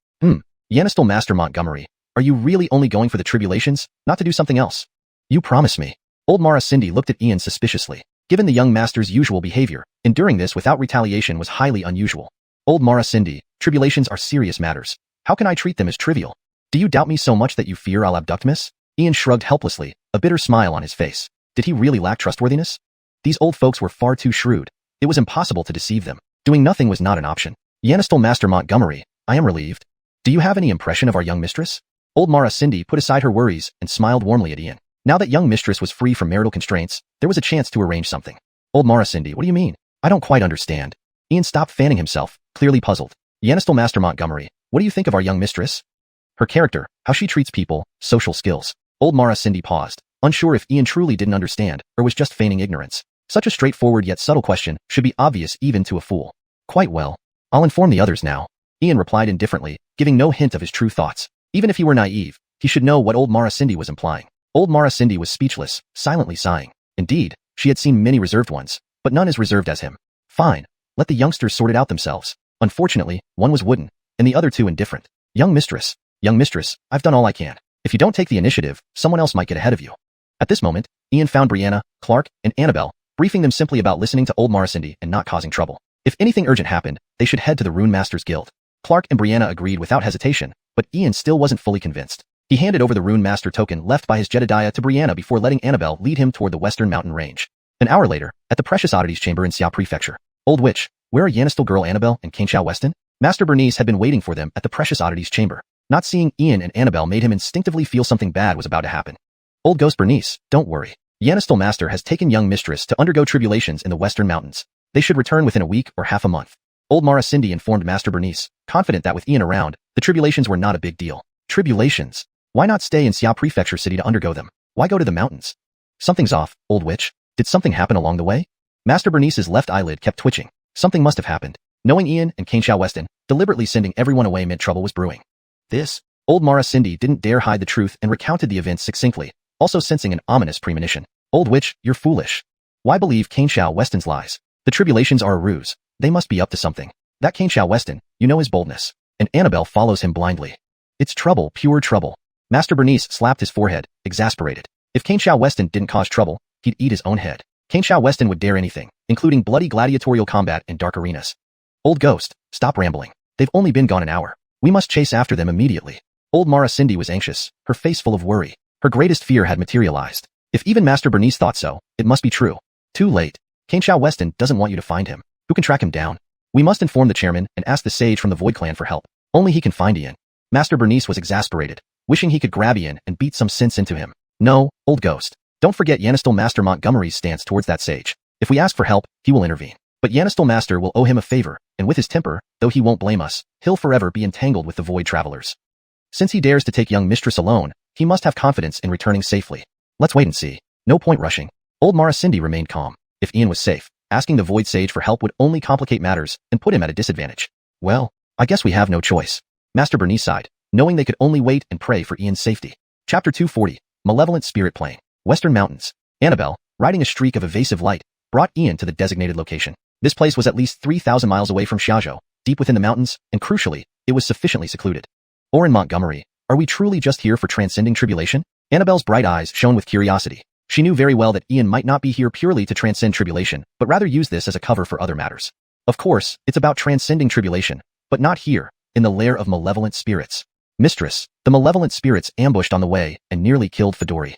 Yanistal Master Montgomery, are you really only going for the tribulations, not to do something else? You promise me. Old Mara Cindy looked at Ian suspiciously. Given the young master's usual behavior, enduring this without retaliation was highly unusual. Old Mara Cindy, tribulations are serious matters. How can I treat them as trivial? Do you doubt me so much that you fear I'll abduct Miss? Ian shrugged helplessly, a bitter smile on his face. Did he really lack trustworthiness? These old folks were far too shrewd. It was impossible to deceive them. Doing nothing was not an option. Yanistal Master Montgomery, I am relieved. Do you have any impression of our young mistress? Old Mara Cindy put aside her worries and smiled warmly at Ian. Now that young mistress was free from marital constraints, there was a chance to arrange something. Old Mara Cindy, what do you mean? I don't quite understand. Ian stopped fanning himself, clearly puzzled. Yanistal Master Montgomery, what do you think of our young mistress? Her character, how she treats people, social skills. Old Mara Cindy paused, unsure if Ian truly didn't understand or was just feigning ignorance. Such a straightforward yet subtle question should be obvious even to a fool. Quite well. I'll inform the others now. Ian replied indifferently, giving no hint of his true thoughts. Even if he were naive, he should know what old Mara Cindy was implying. Old Mara Cindy was speechless, silently sighing. Indeed, she had seen many reserved ones, but none as reserved as him. Fine. Let the youngsters sort it out themselves. Unfortunately, one was wooden, and the other two indifferent. Young mistress, I've done all I can. If you don't take the initiative, someone else might get ahead of you. At this moment, Ian found Brianna, Clark, and Annabelle, briefing them simply about listening to old Mara Cindy and not causing trouble. If anything urgent happened, they should head to the Rune Masters Guild. Clark and Brianna agreed without hesitation, but Ian still wasn't fully convinced. He handed over the Rune Master token left by his Jedediah to Brianna before letting Annabelle lead him toward the western mountain range. An hour later, at the Precious Oddities Chamber in Xiao Prefecture. Old Witch, where are Yanistal girl Annabelle and Xiao Weston? Master Bernice had been waiting for them at the Precious Oddities Chamber. Not seeing Ian and Annabelle made him instinctively feel something bad was about to happen. Old Ghost Bernice, don't worry. Yanistal Master has taken young mistress to undergo tribulations in the western mountains. They should return within a week or half a month. Old Mara Cindy informed Master Bernice, confident that with Ian around, the tribulations were not a big deal. Tribulations? Why not stay in Xiao Prefecture City to undergo them? Why go to the mountains? Something's off, Old Witch. Did something happen along the way? Master Bernice's left eyelid kept twitching. Something must have happened. Knowing Ian and Xiao Weston, deliberately sending everyone away meant trouble was brewing. Old Mara Cindy didn't dare hide the truth and recounted the events succinctly, also sensing an ominous premonition. Old Witch, you're foolish. Why believe Xiao Weston's lies? The tribulations are a ruse. They must be up to something. That Xiao Weston, you know his boldness. And Annabelle follows him blindly. It's trouble, pure trouble. Master Bernice slapped his forehead, exasperated. If Xiao Weston didn't cause trouble, he'd eat his own head. Xiao Weston would dare anything, including bloody gladiatorial combat in dark arenas. Old Ghost, stop rambling. They've only been gone an hour. We must chase after them immediately. Old Mara Cindy was anxious, her face full of worry. Her greatest fear had materialized. If even Master Bernice thought so, it must be true. Too late. Xiao Weston doesn't want you to find him. Who can track him down? We must inform the chairman and ask the sage from the Void Clan for help. Only he can find Ian. Master Bernice was exasperated, wishing he could grab Ian and beat some sense into him. No, Old Ghost. Don't forget Yanistal Master Montgomery's stance towards that sage. If we ask for help, he will intervene. But Yanistal Master will owe him a favor, and with his temper, though he won't blame us, he'll forever be entangled with the Void Travelers. Since he dares to take young mistress alone, he must have confidence in returning safely. Let's wait and see. No point rushing. Old Mara Cindy remained calm. If Ian was safe, asking the Void Sage for help would only complicate matters and put him at a disadvantage. Well, I guess we have no choice. Master Bernice sighed, knowing they could only wait and pray for Ian's safety. Chapter 240, Malevolent Spirit Plane. Western Mountains. Annabelle, riding a streak of evasive light, brought Ian to the designated location. This place was at least 3,000 miles away from Xiaozhou, deep within the mountains, and crucially, it was sufficiently secluded. Or in Montgomery, are we truly just here for transcending tribulation? Annabelle's bright eyes shone with curiosity. She knew very well that Ian might not be here purely to transcend tribulation, but rather use this as a cover for other matters. Of course, it's about transcending tribulation, but not here, in the lair of malevolent spirits. Mistress, the malevolent spirits ambushed on the way and nearly killed Fedori.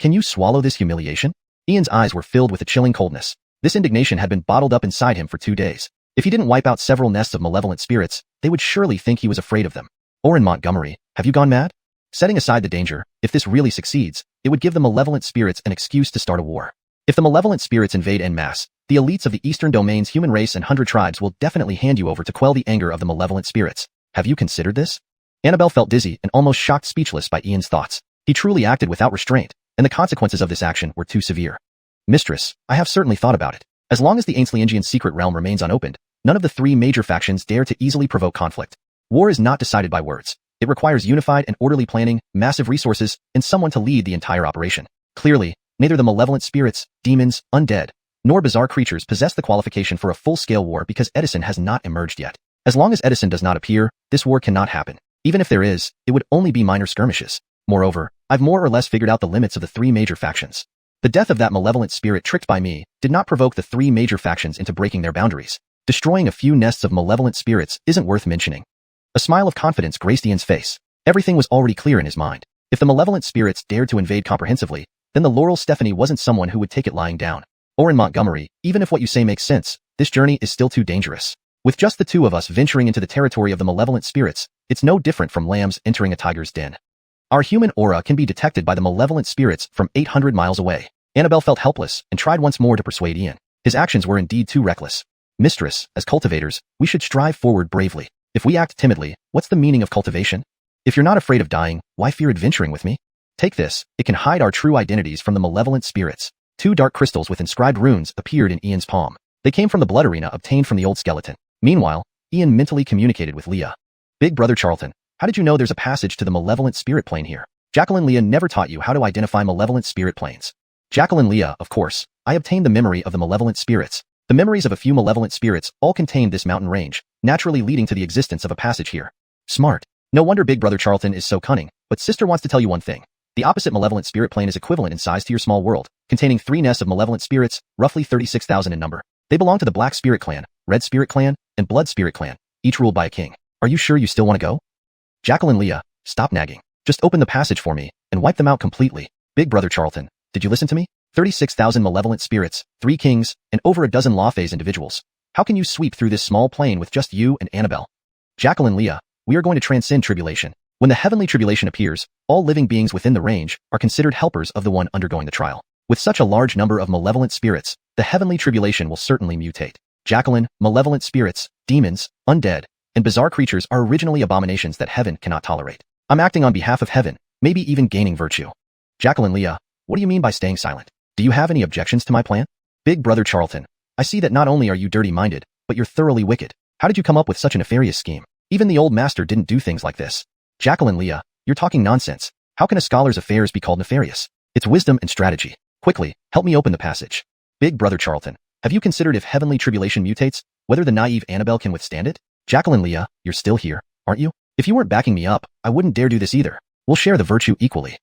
Can you swallow this humiliation? Ian's eyes were filled with a chilling coldness. This indignation had been bottled up inside him for 2 days. If he didn't wipe out several nests of malevolent spirits, they would surely think he was afraid of them. Or in Montgomery, have you gone mad? Setting aside the danger, if this really succeeds, it would give the malevolent spirits an excuse to start a war. If the malevolent spirits invade en masse, the elites of the Eastern Domain's human race and 100 tribes will definitely hand you over to quell the anger of the malevolent spirits. Have you considered this? Annabelle felt dizzy and almost shocked speechless by Ian's thoughts. He truly acted without restraint, and the consequences of this action were too severe. Mistress, I have certainly thought about it. As long as the Xianxian secret realm remains unopened, none of the 3 major factions dare to easily provoke conflict. War is not decided by words. It requires unified and orderly planning, massive resources, and someone to lead the entire operation. Clearly, neither the malevolent spirits, demons, undead, nor bizarre creatures possess the qualification for a full-scale war because Edison has not emerged yet. As long as Edison does not appear, this war cannot happen. Even if there is, it would only be minor skirmishes. Moreover, I've more or less figured out the limits of the three major factions. The death of that malevolent spirit tricked by me did not provoke the three major factions into breaking their boundaries. Destroying a few nests of malevolent spirits isn't worth mentioning. A smile of confidence graced Ian's face. Everything was already clear in his mind. If the malevolent spirits dared to invade comprehensively, then the Laurel Stephanie wasn't someone who would take it lying down. Or in Montgomery, even if what you say makes sense, this journey is still too dangerous. With just the two of us venturing into the territory of the malevolent spirits, it's no different from lambs entering a tiger's den. Our human aura can be detected by the malevolent spirits from 800 miles away. Annabelle felt helpless and tried once more to persuade Ian. His actions were indeed too reckless. Mistress, as cultivators, we should strive forward bravely. If we act timidly, what's the meaning of cultivation? If you're not afraid of dying, why fear adventuring with me? Take this, it can hide our true identities from the malevolent spirits. Two dark crystals with inscribed runes appeared in Ian's palm. They came from the blood arena obtained from the old skeleton. Meanwhile, Ian mentally communicated with Leah. Big Brother Charlton, how did you know there's a passage to the malevolent spirit plane here? Jacqueline Leah never taught you how to identify malevolent spirit planes. Jacqueline Leah, of course, I obtained the memory of the malevolent spirits. The memories of a few malevolent spirits all contained this mountain range, naturally leading to the existence of a passage here. Smart. No wonder Big Brother Charlton is so cunning, but sister wants to tell you one thing. The opposite malevolent spirit plane is equivalent in size to your small world, containing 3 nests of malevolent spirits, roughly 36,000 in number. They belong to the Black Spirit Clan, Red Spirit Clan, and Blood Spirit Clan, each ruled by a king. Are you sure you still want to go? Jacqueline Leah, stop nagging. Just open the passage for me, and wipe them out completely. Big Brother Charlton, did you listen to me? 36,000 malevolent spirits, 3 kings, and over a dozen law phase individuals. How can you sweep through this small plane with just you and Annabelle? Jacqueline Leah, we are going to transcend tribulation. When the heavenly tribulation appears, all living beings within the range are considered helpers of the one undergoing the trial. With such a large number of malevolent spirits, the heavenly tribulation will certainly mutate. Jacqueline, malevolent spirits, demons, undead, and bizarre creatures are originally abominations that heaven cannot tolerate. I'm acting on behalf of heaven, maybe even gaining virtue. Jacqueline Leah, what do you mean by staying silent? Do you have any objections to my plan? Big Brother Charlton, I see that not only are you dirty-minded, but you're thoroughly wicked. How did you come up with such a nefarious scheme? Even the old master didn't do things like this. Jacqueline Leah, you're talking nonsense. How can a scholar's affairs be called nefarious? It's wisdom and strategy. Quickly, help me open the passage. Big Brother Charlton, have you considered if heavenly tribulation mutates, whether the naive Annabelle can withstand it? Jacqueline Leah, you're still here, aren't you? If you weren't backing me up, I wouldn't dare do this either. We'll share the virtue equally.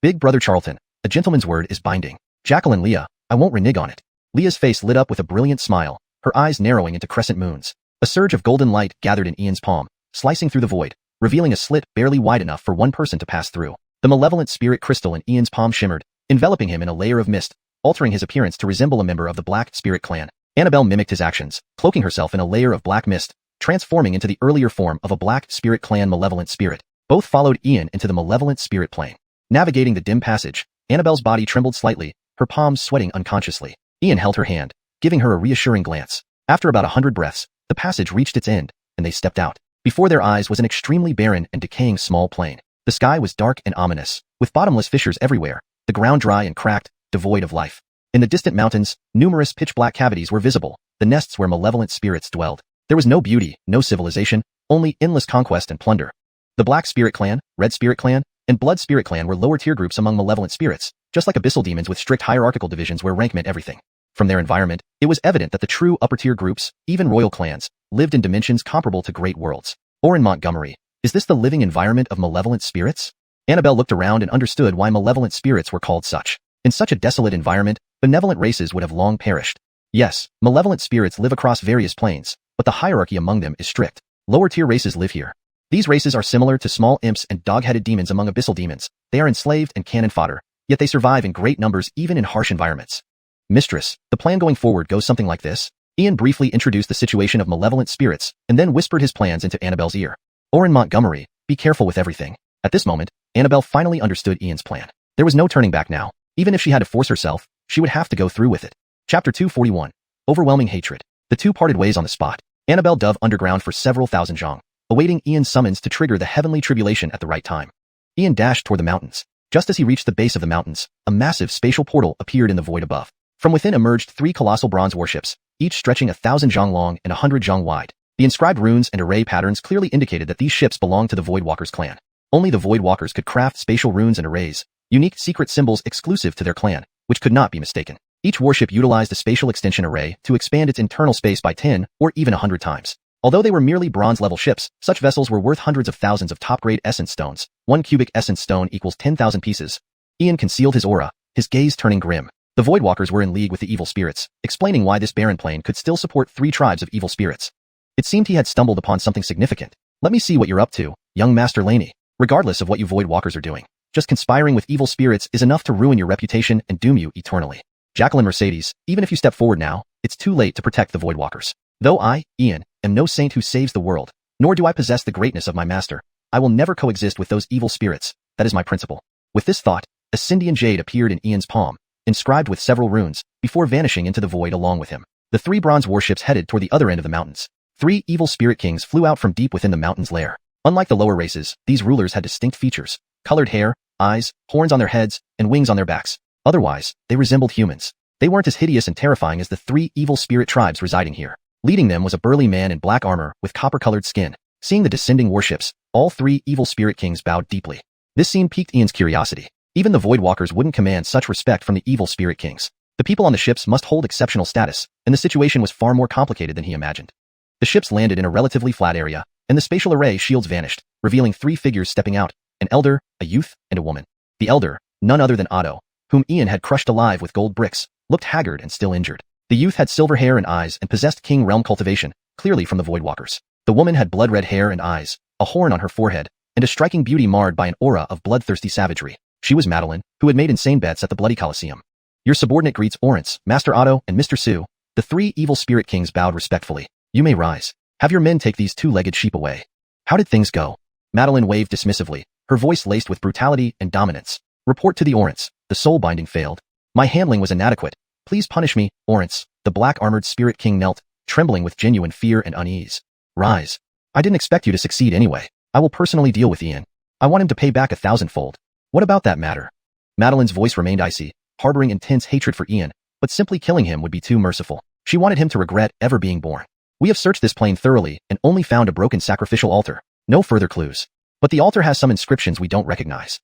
Big Brother Charlton, a gentleman's word is binding. Jacqueline Leah, I won't renege on it. Leah's face lit up with a brilliant smile, her eyes narrowing into crescent moons. A surge of golden light gathered in Ian's palm, slicing through the void, revealing a slit barely wide enough for one person to pass through. The malevolent spirit crystal in Ian's palm shimmered, enveloping him in a layer of mist, altering his appearance to resemble a member of the Black Spirit Clan. Annabelle mimicked his actions, cloaking herself in a layer of black mist, transforming into the earlier form of a Black Spirit Clan malevolent spirit. Both followed Ian into the malevolent spirit plane. Navigating the dim passage, Annabelle's body trembled slightly, her palms sweating unconsciously. Ian held her hand, giving her a reassuring glance. After about 100 breaths, the passage reached its end, and they stepped out. Before their eyes was an extremely barren and decaying small plain. The sky was dark and ominous, with bottomless fissures everywhere, the ground dry and cracked, devoid of life. In the distant mountains, numerous pitch-black cavities were visible, the nests where malevolent spirits dwelled. There was no beauty, no civilization, only endless conquest and plunder. The Black Spirit Clan, Red Spirit Clan, and Blood Spirit Clan were lower-tier groups among malevolent spirits, just like abyssal demons with strict hierarchical divisions where rank meant everything. From their environment, it was evident that the true upper-tier groups, even royal clans, lived in dimensions comparable to great worlds. Or in Montgomery, is this the living environment of malevolent spirits? Annabelle looked around and understood why malevolent spirits were called such. In such a desolate environment, benevolent races would have long perished. Yes, malevolent spirits live across various planes, but the hierarchy among them is strict. Lower-tier races live here. These races are similar to small imps and dog-headed demons among abyssal demons. They are enslaved and cannon fodder, yet they survive in great numbers even in harsh environments. Mistress, the plan going forward goes something like this. Ian briefly introduced the situation of malevolent spirits, and then whispered his plans into Annabelle's ear. Or in Montgomery, be careful with everything. At this moment, Annabelle finally understood Ian's plan. There was no turning back now. Even if she had to force herself, she would have to go through with it. Chapter 241. Overwhelming Hatred. The two parted ways on the spot. Annabelle dove underground for several thousand zhong, awaiting Ian's summons to trigger the heavenly tribulation at the right time. Ian dashed toward the mountains. Just as he reached the base of the mountains, a massive spatial portal appeared in the void above. From within emerged 3 colossal bronze warships, each stretching 1,000 zhong long and 100 zhong wide. The inscribed runes and array patterns clearly indicated that these ships belonged to the Voidwalkers clan. Only the Voidwalkers could craft spatial runes and arrays, unique secret symbols exclusive to their clan, which could not be mistaken. Each warship utilized a spatial extension array to expand its internal space by 10 or even 100 times. Although they were merely bronze-level ships, such vessels were worth hundreds of thousands of top-grade essence stones. 1 cubic essence stone equals 10,000 pieces. Ian concealed his aura, his gaze turning grim. The Voidwalkers were in league with the evil spirits, explaining why this barren plane could still support 3 tribes of evil spirits. It seemed he had stumbled upon something significant. Let me see what you're up to, young Master Laney. Regardless of what you Voidwalkers are doing, just conspiring with evil spirits is enough to ruin your reputation and doom you eternally. Jacqueline Mercedes, even if you step forward now, it's too late to protect the Voidwalkers. Though I, Ian, am no saint who saves the world, nor do I possess the greatness of my master, I will never coexist with those evil spirits. That is my principle. With this thought, a Scindian jade appeared in Ian's palm, inscribed with several runes, before vanishing into the void along with him. The 3 bronze warships headed toward the other end of the mountains. 3 evil spirit kings flew out from deep within the mountain's lair. Unlike the lower races, these rulers had distinct features: colored hair, eyes, horns on their heads, and wings on their backs. Otherwise, they resembled humans. They weren't as hideous and terrifying as the 3 evil spirit tribes residing here. Leading them was a burly man in black armor with copper-colored skin. Seeing the descending warships, all 3 evil spirit kings bowed deeply. This scene piqued Ian's curiosity. Even the Voidwalkers wouldn't command such respect from the evil spirit kings. The people on the ships must hold exceptional status, and the situation was far more complicated than he imagined. The ships landed in a relatively flat area, and the spatial array shields vanished, revealing 3 figures stepping out: an elder, a youth, and a woman. The elder, none other than Otto, whom Ian had crushed alive with gold bricks, looked haggard and still injured. The youth had silver hair and eyes and possessed king realm cultivation, clearly from the Voidwalkers. The woman had blood-red hair and eyes, a horn on her forehead, and a striking beauty marred by an aura of bloodthirsty savagery. She was Madeline, who had made insane bets at the Bloody Colosseum. Your subordinate greets Orance, Master Otto, and Mr. Su. The 3 evil spirit kings bowed respectfully. You may rise. Have your men take these 2-legged sheep away. How did things go? Madeline waved dismissively, her voice laced with brutality and dominance. Report to the Orance. The soul binding failed. My handling was inadequate. Please punish me, Orance. The black-armored spirit king knelt, trembling with genuine fear and unease. Rise. I didn't expect you to succeed anyway. I will personally deal with Ian. I want him to pay back 1,000-fold. What about that matter? Madeline's voice remained icy, harboring intense hatred for Ian, but simply killing him would be too merciful. She wanted him to regret ever being born. We have searched this plane thoroughly and only found a broken sacrificial altar. No further clues. But the altar has some inscriptions we don't recognize.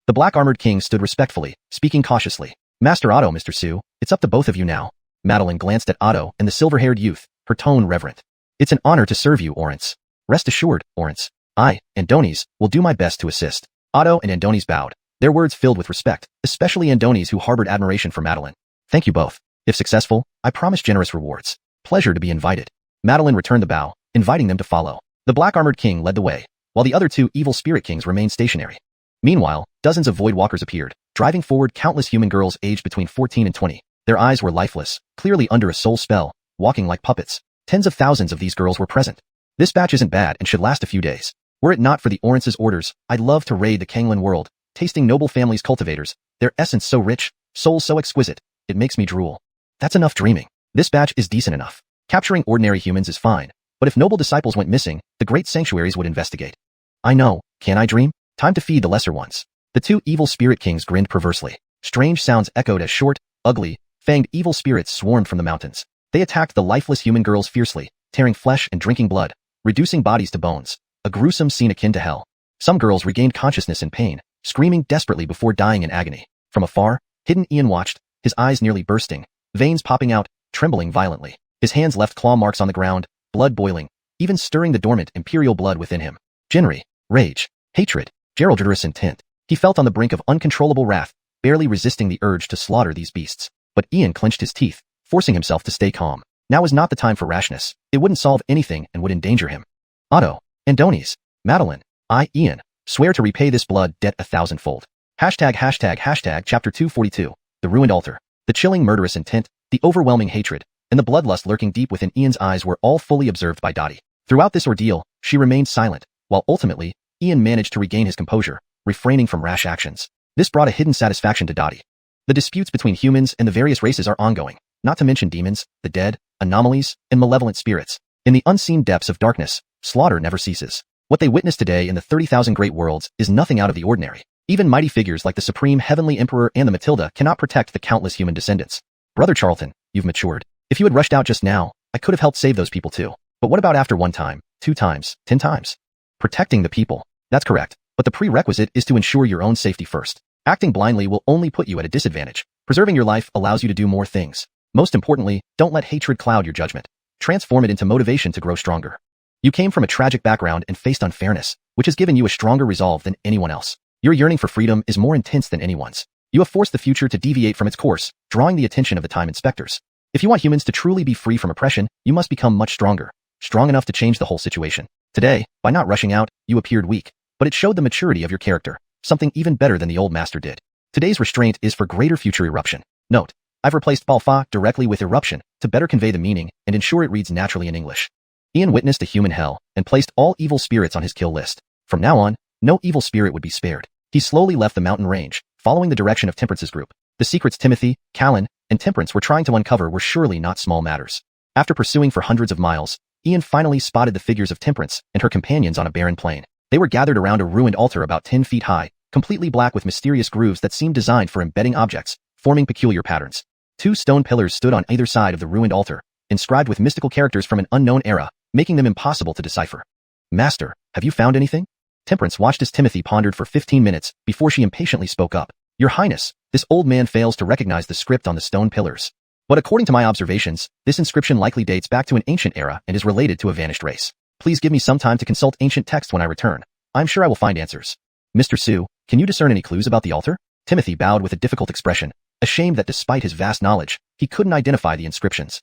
The black-armored king stood respectfully, speaking cautiously. Master Otto, Mr. Su, it's up to both of you now. Madeline glanced at Otto and the silver-haired youth, her tone reverent. It's an honor to serve you, Orance. Rest assured, Orance. I, Andonies, will do my best to assist. Otto and Andonies bowed, their words filled with respect, especially Andonies, who harbored admiration for Madeline. Thank you both. If successful, I promise generous rewards. Pleasure to be invited. Madeline returned the bow, inviting them to follow. The black-armored king led the way, while the other 2 evil spirit kings remained stationary. Meanwhile, dozens of Voidwalkers appeared, driving forward countless human girls aged between 14 and 20. Their eyes were lifeless, clearly under a soul spell, walking like puppets. Tens of thousands of these girls were present. This batch isn't bad and should last a few days. Were it not for the Orance's orders, I'd love to raid the Canglan World, tasting noble families' cultivators, their essence so rich, soul so exquisite, it makes me drool. That's enough dreaming. This batch is decent enough. Capturing ordinary humans is fine, but if noble disciples went missing, the great sanctuaries would investigate. I know, can I dream? Time to feed the lesser ones. The 2 evil spirit kings grinned perversely. Strange sounds echoed as short, ugly, fanged evil spirits swarmed from the mountains. They attacked the lifeless human girls fiercely, tearing flesh and drinking blood, reducing bodies to bones. A gruesome scene akin to hell. Some girls regained consciousness in pain, screaming desperately before dying in agony. From afar, hidden Ian watched, his eyes nearly bursting, veins popping out, trembling violently. His hands left claw marks on the ground, blood boiling, even stirring the dormant imperial blood within him. Jinri, rage, hatred, geraldurous intent. He felt on the brink of uncontrollable wrath, barely resisting the urge to slaughter these beasts. But Ian clenched his teeth, forcing himself to stay calm. Now was not the time for rashness. It wouldn't solve anything and would endanger him. Otto, Andonies, Madeline, I, Ian, swear to repay this blood debt 1,000-fold. Hashtag chapter 242, the ruined altar. The chilling murderous intent, the overwhelming hatred, and the bloodlust lurking deep within Ian's eyes were all fully observed by Dottie. Throughout this ordeal, she remained silent, while ultimately, Ian managed to regain his composure, refraining from rash actions. This brought a hidden satisfaction to Dottie. The disputes between humans and the various races are ongoing, not to mention demons, the dead, anomalies, and malevolent spirits. In the unseen depths of darkness, slaughter never ceases. What they witness today in the 30,000 great worlds is nothing out of the ordinary. Even mighty figures like the Supreme Heavenly Emperor and the Matilda cannot protect the countless human descendants. Brother Charlton, you've matured. If you had rushed out just now, I could have helped save those people too. But what about after 1 time, 2 times, 10 times? Protecting the people. That's correct, but the prerequisite is to ensure your own safety first. Acting blindly will only put you at a disadvantage. Preserving your life allows you to do more things. Most importantly, don't let hatred cloud your judgment. Transform it into motivation to grow stronger. You came from a tragic background and faced unfairness, which has given you a stronger resolve than anyone else. Your yearning for freedom is more intense than anyone's. You have forced the future to deviate from its course, drawing the attention of the time inspectors. If you want humans to truly be free from oppression, you must become much stronger. Strong enough to change the whole situation. Today, by not rushing out, you appeared weak, but it showed the maturity of your character, something even better than the old master did. Today's restraint is for greater future eruption. Note, I've replaced balfa directly with eruption to better convey the meaning and ensure it reads naturally in English. Ian witnessed a human hell and placed all evil spirits on his kill list. From now on, no evil spirit would be spared. He slowly left the mountain range, following the direction of Temperance's group. The secrets Timothy, Canglan, and Temperance were trying to uncover were surely not small matters. After pursuing for hundreds of miles, Ian finally spotted the figures of Temperance and her companions on a barren plain. They were gathered around a ruined altar about 10 feet high, completely black with mysterious grooves that seemed designed for embedding objects, forming peculiar patterns. 2 stone pillars stood on either side of the ruined altar, inscribed with mystical characters from an unknown era, making them impossible to decipher. Master, have you found anything? Temperance watched as Timothy pondered for 15 minutes before she impatiently spoke up. Your Highness, this old man fails to recognize the script on the stone pillars. But according to my observations, this inscription likely dates back to an ancient era and is related to a vanished race. Please give me some time to consult ancient text when I return. I'm sure I will find answers. Mr. Su, can you discern any clues about the altar? Timothy bowed with a difficult expression, ashamed that despite his vast knowledge, he couldn't identify the inscriptions.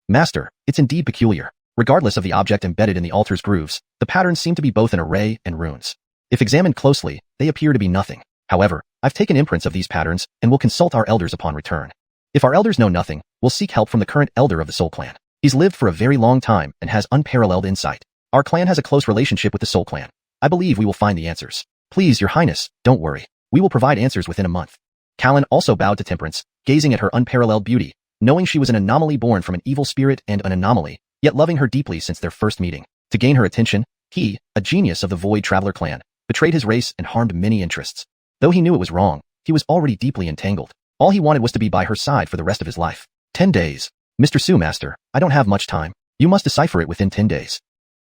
Master, it's indeed peculiar. Regardless of the object embedded in the altar's grooves, the patterns seem to be both an array and runes. If examined closely, they appear to be nothing. However, I've taken imprints of these patterns and will consult our elders upon return. If our elders know nothing, we'll seek help from the current elder of the Soul Clan. He's lived for a very long time and has unparalleled insight. Our clan has a close relationship with the Soul Clan. I believe we will find the answers. Please, Your Highness, don't worry. We will provide answers within a month. Canglan also bowed to Temperance, gazing at her unparalleled beauty, knowing she was an anomaly born from an evil spirit and an anomaly, yet loving her deeply since their first meeting. To gain her attention, he, a genius of the Void Traveler clan, betrayed his race and harmed many interests. Though he knew it was wrong, he was already deeply entangled. All he wanted was to be by her side for the rest of his life. 10 days. Mr. Su, Master, I don't have much time. You must decipher it within 10 days.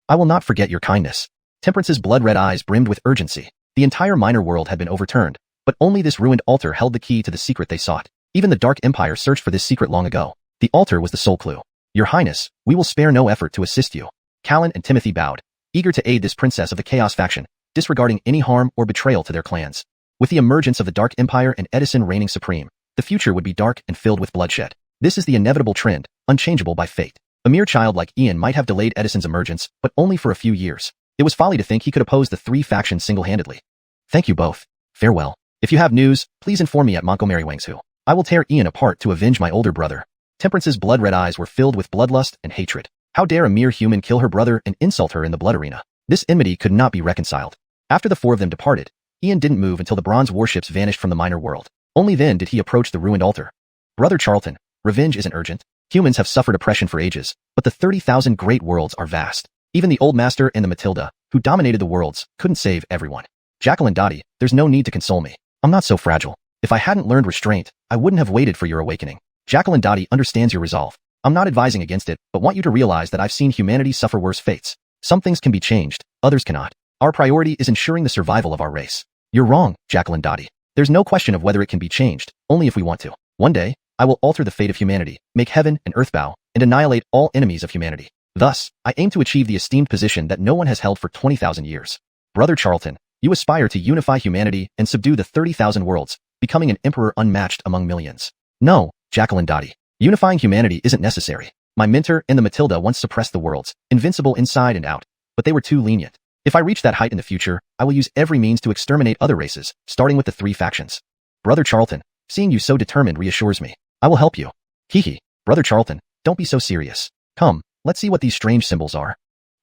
I will not forget your kindness. Temperance's blood-red eyes brimmed with urgency. The entire minor world had been overturned, but only this ruined altar held the key to the secret they sought. Even the Dark Empire searched for this secret long ago. The altar was the sole clue. Your Highness, we will spare no effort to assist you. Canglan and Timothy bowed, eager to aid this princess of the Chaos faction, disregarding any harm or betrayal to their clans. With the emergence of the Dark Empire and Edison reigning supreme, the future would be dark and filled with bloodshed. This is the inevitable trend, unchangeable by fate. A mere child like Ian might have delayed Edison's emergence, but only for a few years. It was folly to think he could oppose the 3 factions single-handedly. Thank you both. Farewell. If you have news, please inform me at Montgomery Wangsu. I will tear Ian apart to avenge my older brother. Temperance's blood-red eyes were filled with bloodlust and hatred. How dare a mere human kill her brother and insult her in the blood arena? This enmity could not be reconciled. After the 4 of them departed, Ian didn't move until the bronze warships vanished from the minor world. Only then did he approach the ruined altar. Brother Charlton, revenge isn't urgent. Humans have suffered oppression for ages, but the 30,000 great worlds are vast. Even the Old Master and the Matilda, who dominated the worlds, couldn't save everyone. Jacqueline Dottie, there's no need to console me. I'm not so fragile. If I hadn't learned restraint, I wouldn't have waited for your awakening. Jacqueline Dottie understands your resolve. I'm not advising against it, but want you to realize that I've seen humanity suffer worse fates. Some things can be changed, others cannot. Our priority is ensuring the survival of our race. You're wrong, Jacqueline Dottie. There's no question of whether it can be changed, only if we want to. One day, I will alter the fate of humanity, make heaven and earth bow, and annihilate all enemies of humanity. Thus, I aim to achieve the esteemed position that no one has held for 20,000 years. Brother Charlton, you aspire to unify humanity and subdue the 30,000 worlds, becoming an emperor unmatched among millions. No, Jacqueline Dottie. Unifying humanity isn't necessary. My mentor and the Matilda once suppressed the worlds, invincible inside and out, but they were too lenient. If I reach that height in the future, I will use every means to exterminate other races, starting with the 3 factions. Brother Charlton, seeing you so determined reassures me. I will help you. Hee. Brother Charlton, don't be so serious. Come, let's see what these strange symbols are.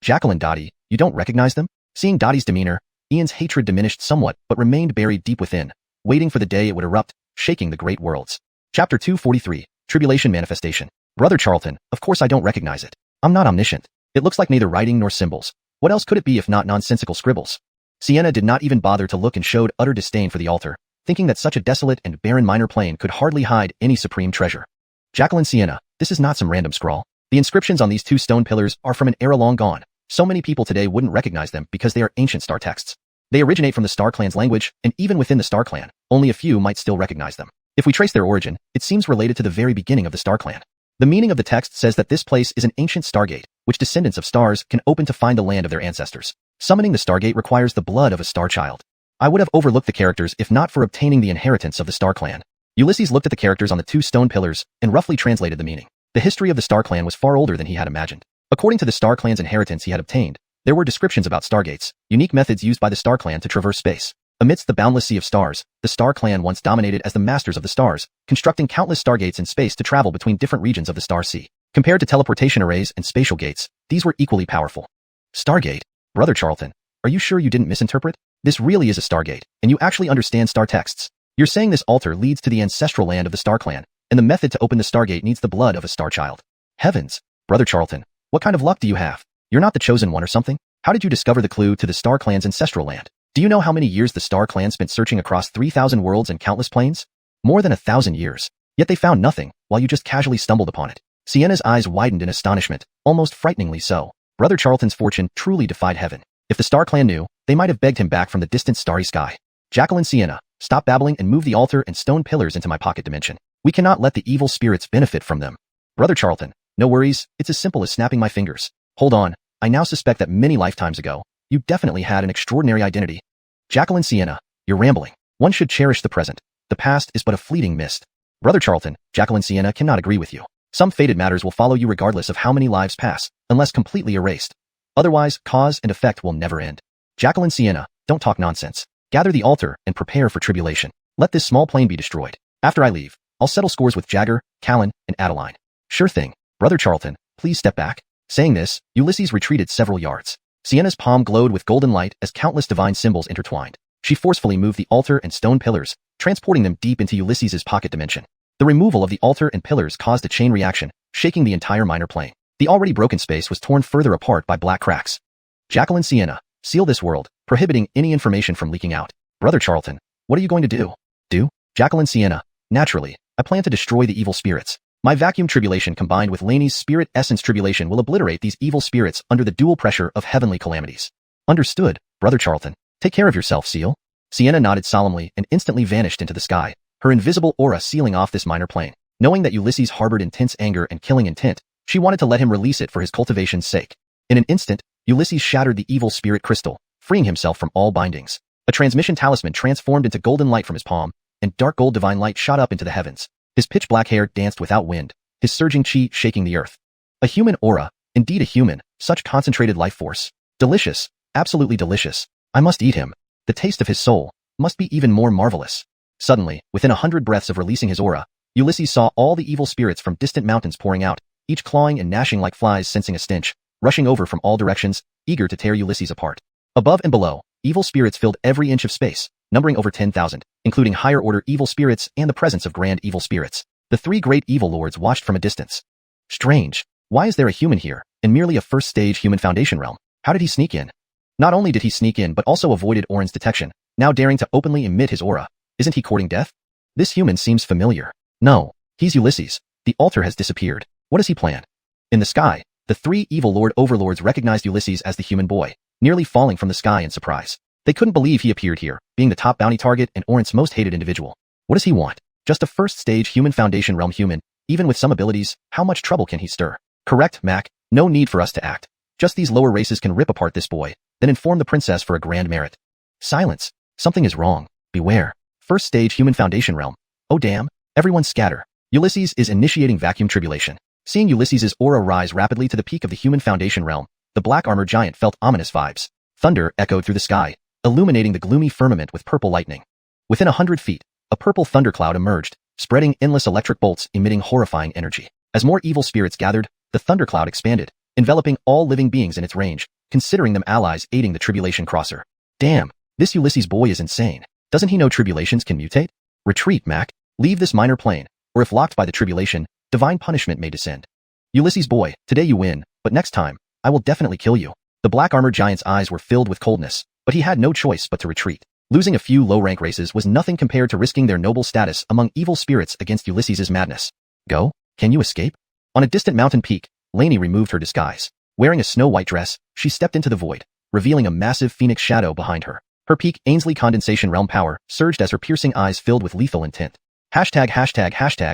Jacqueline Dottie, you don't recognize them? Seeing Dottie's demeanor, Ian's hatred diminished somewhat but remained buried deep within, waiting for the day it would erupt, shaking the great worlds. Chapter 243, Tribulation Manifestation. Brother Charlton, of course I don't recognize it. I'm not omniscient. It looks like neither writing nor symbols. What else could it be if not nonsensical scribbles? Sienna did not even bother to look and showed utter disdain for the altar, thinking that such a desolate and barren minor plane could hardly hide any supreme treasure. Jacqueline Sienna, this is not some random scrawl. The inscriptions on these two stone pillars are from an era long gone. So many people today wouldn't recognize them because they are ancient star texts. They originate from the Star Clan's language, and even within the Star Clan, only a few might still recognize them. If we trace their origin, it seems related to the very beginning of the Star Clan. The meaning of the text says that this place is an ancient stargate, which descendants of stars can open to find the land of their ancestors. Summoning the stargate requires the blood of a star child. I would have overlooked the characters if not for obtaining the inheritance of the Star Clan. Ulysses looked at the characters on the two stone pillars and roughly translated the meaning. The history of the Star Clan was far older than he had imagined. According to the Star Clan's inheritance he had obtained, there were descriptions about stargates, unique methods used by the Star Clan to traverse space. Amidst the boundless sea of stars, the Star Clan once dominated as the masters of the stars, constructing countless stargates in space to travel between different regions of the star sea. Compared to teleportation arrays and spatial gates, these were equally powerful. Stargate? Brother Charlton, are you sure you didn't misinterpret? This really is a stargate, and you actually understand star texts. You're saying this altar leads to the ancestral land of the Star Clan, and the method to open the stargate needs the blood of a star child. Heavens! Brother Charlton, what kind of luck do you have? You're not the chosen one or something? How did you discover the clue to the Star Clan's ancestral land? Do you know how many years the Star Clan spent searching across 3,000 worlds and countless planes? More than 1,000 years. Yet they found nothing, while you just casually stumbled upon it. Sienna's eyes widened in astonishment, almost frighteningly so. Brother Charlton's fortune truly defied heaven. If the Star Clan knew, they might have begged him back from the distant starry sky. Jacqueline Sienna, stop babbling and move the altar and stone pillars into my pocket dimension. We cannot let the evil spirits benefit from them. Brother Charlton, no worries, it's as simple as snapping my fingers. Hold on, I now suspect that many lifetimes ago, you definitely had an extraordinary identity. Jacqueline Sienna, you're rambling. One should cherish the present. The past is but a fleeting mist. Brother Charlton, Jacqueline Sienna cannot agree with you. Some fated matters will follow you regardless of how many lives pass, unless completely erased. Otherwise, cause and effect will never end. Jacqueline Sienna, don't talk nonsense. Gather the altar and prepare for tribulation. Let this small plane be destroyed. After I leave, I'll settle scores with Jagger, Callan, and Adeline. Sure thing. Brother Charlton, please step back. Saying this, Ulysses retreated several yards. Sienna's palm glowed with golden light as countless divine symbols intertwined. She forcefully moved the altar and stone pillars, transporting them deep into Ulysses's pocket dimension. The removal of the altar and pillars caused a chain reaction, shaking the entire minor plane. The already broken space was torn further apart by black cracks. Jacqueline Sienna, seal this world, prohibiting any information from leaking out. Brother Charlton, what are you going to do? Do? Jacqueline Sienna, naturally, I plan to destroy the evil spirits. My vacuum tribulation combined with Laney's spirit essence tribulation will obliterate these evil spirits under the dual pressure of heavenly calamities. Understood, Brother Charlton. Take care of yourself, Seal. Sienna nodded solemnly and instantly vanished into the sky, her invisible aura sealing off this minor plane. Knowing that Ulysses harbored intense anger and killing intent, she wanted to let him release it for his cultivation's sake. In an instant, Ulysses shattered the evil spirit crystal, freeing himself from all bindings. A transmission talisman transformed into golden light from his palm, and dark gold divine light shot up into the heavens. His pitch-black hair danced without wind, his surging chi shaking the earth. A human aura, indeed a human, such concentrated life force. Delicious, absolutely delicious. I must eat him. The taste of his soul must be even more marvelous. Suddenly, within 100 breaths of releasing his aura, Ulysses saw all the evil spirits from distant mountains pouring out, each clawing and gnashing like flies sensing a stench, rushing over from all directions, eager to tear Ulysses apart. Above and below, evil spirits filled every inch of space, numbering over 10,000, including higher-order evil spirits and the presence of grand evil spirits. The three great evil lords watched from a distance. Strange. Why is there a human here, in merely a first-stage human foundation realm? How did he sneak in? Not only did he sneak in but also avoided Orin's detection, now daring to openly emit his aura. Isn't he courting death? This human seems familiar. No, he's Ulysses. The altar has disappeared. What does he plan? In the sky, the three evil lord overlords recognized Ulysses as the human boy, nearly falling from the sky in surprise. They couldn't believe he appeared here, being the top bounty target and Orin's most hated individual. What does he want? Just a first-stage human foundation realm human, even with some abilities, how much trouble can he stir? Correct, Mac, no need for us to act. Just these lower races can rip apart this boy, then inform the princess for a grand merit. Silence. Something is wrong. Beware. First-stage human foundation realm. Oh damn, everyone scatter. Ulysses is initiating vacuum tribulation. Seeing Ulysses's aura rise rapidly to the peak of the human foundation realm, the black armor giant felt ominous vibes. Thunder echoed through the sky, illuminating the gloomy firmament with purple lightning. Within 100 feet, a purple thundercloud emerged, spreading endless electric bolts emitting horrifying energy. As more evil spirits gathered, the thundercloud expanded, enveloping all living beings in its range, considering them allies aiding the tribulation crosser. Damn, this Ulysses boy is insane. Doesn't he know tribulations can mutate? Retreat, Mac. Leave this minor plane, or if locked by the tribulation, divine punishment may descend. Ulysses boy, today you win, but next time, I will definitely kill you. The black armor giant's eyes were filled with coldness, but he had no choice but to retreat. Losing a few low-rank races was nothing compared to risking their noble status among evil spirits against Ulysses's madness. Go? Can you escape? On a distant mountain peak, Lainey removed her disguise. Wearing a snow-white dress, she stepped into the void, revealing a massive phoenix shadow behind her. Her peak Ainsley condensation realm power surged as her piercing eyes filled with lethal intent. Hashtag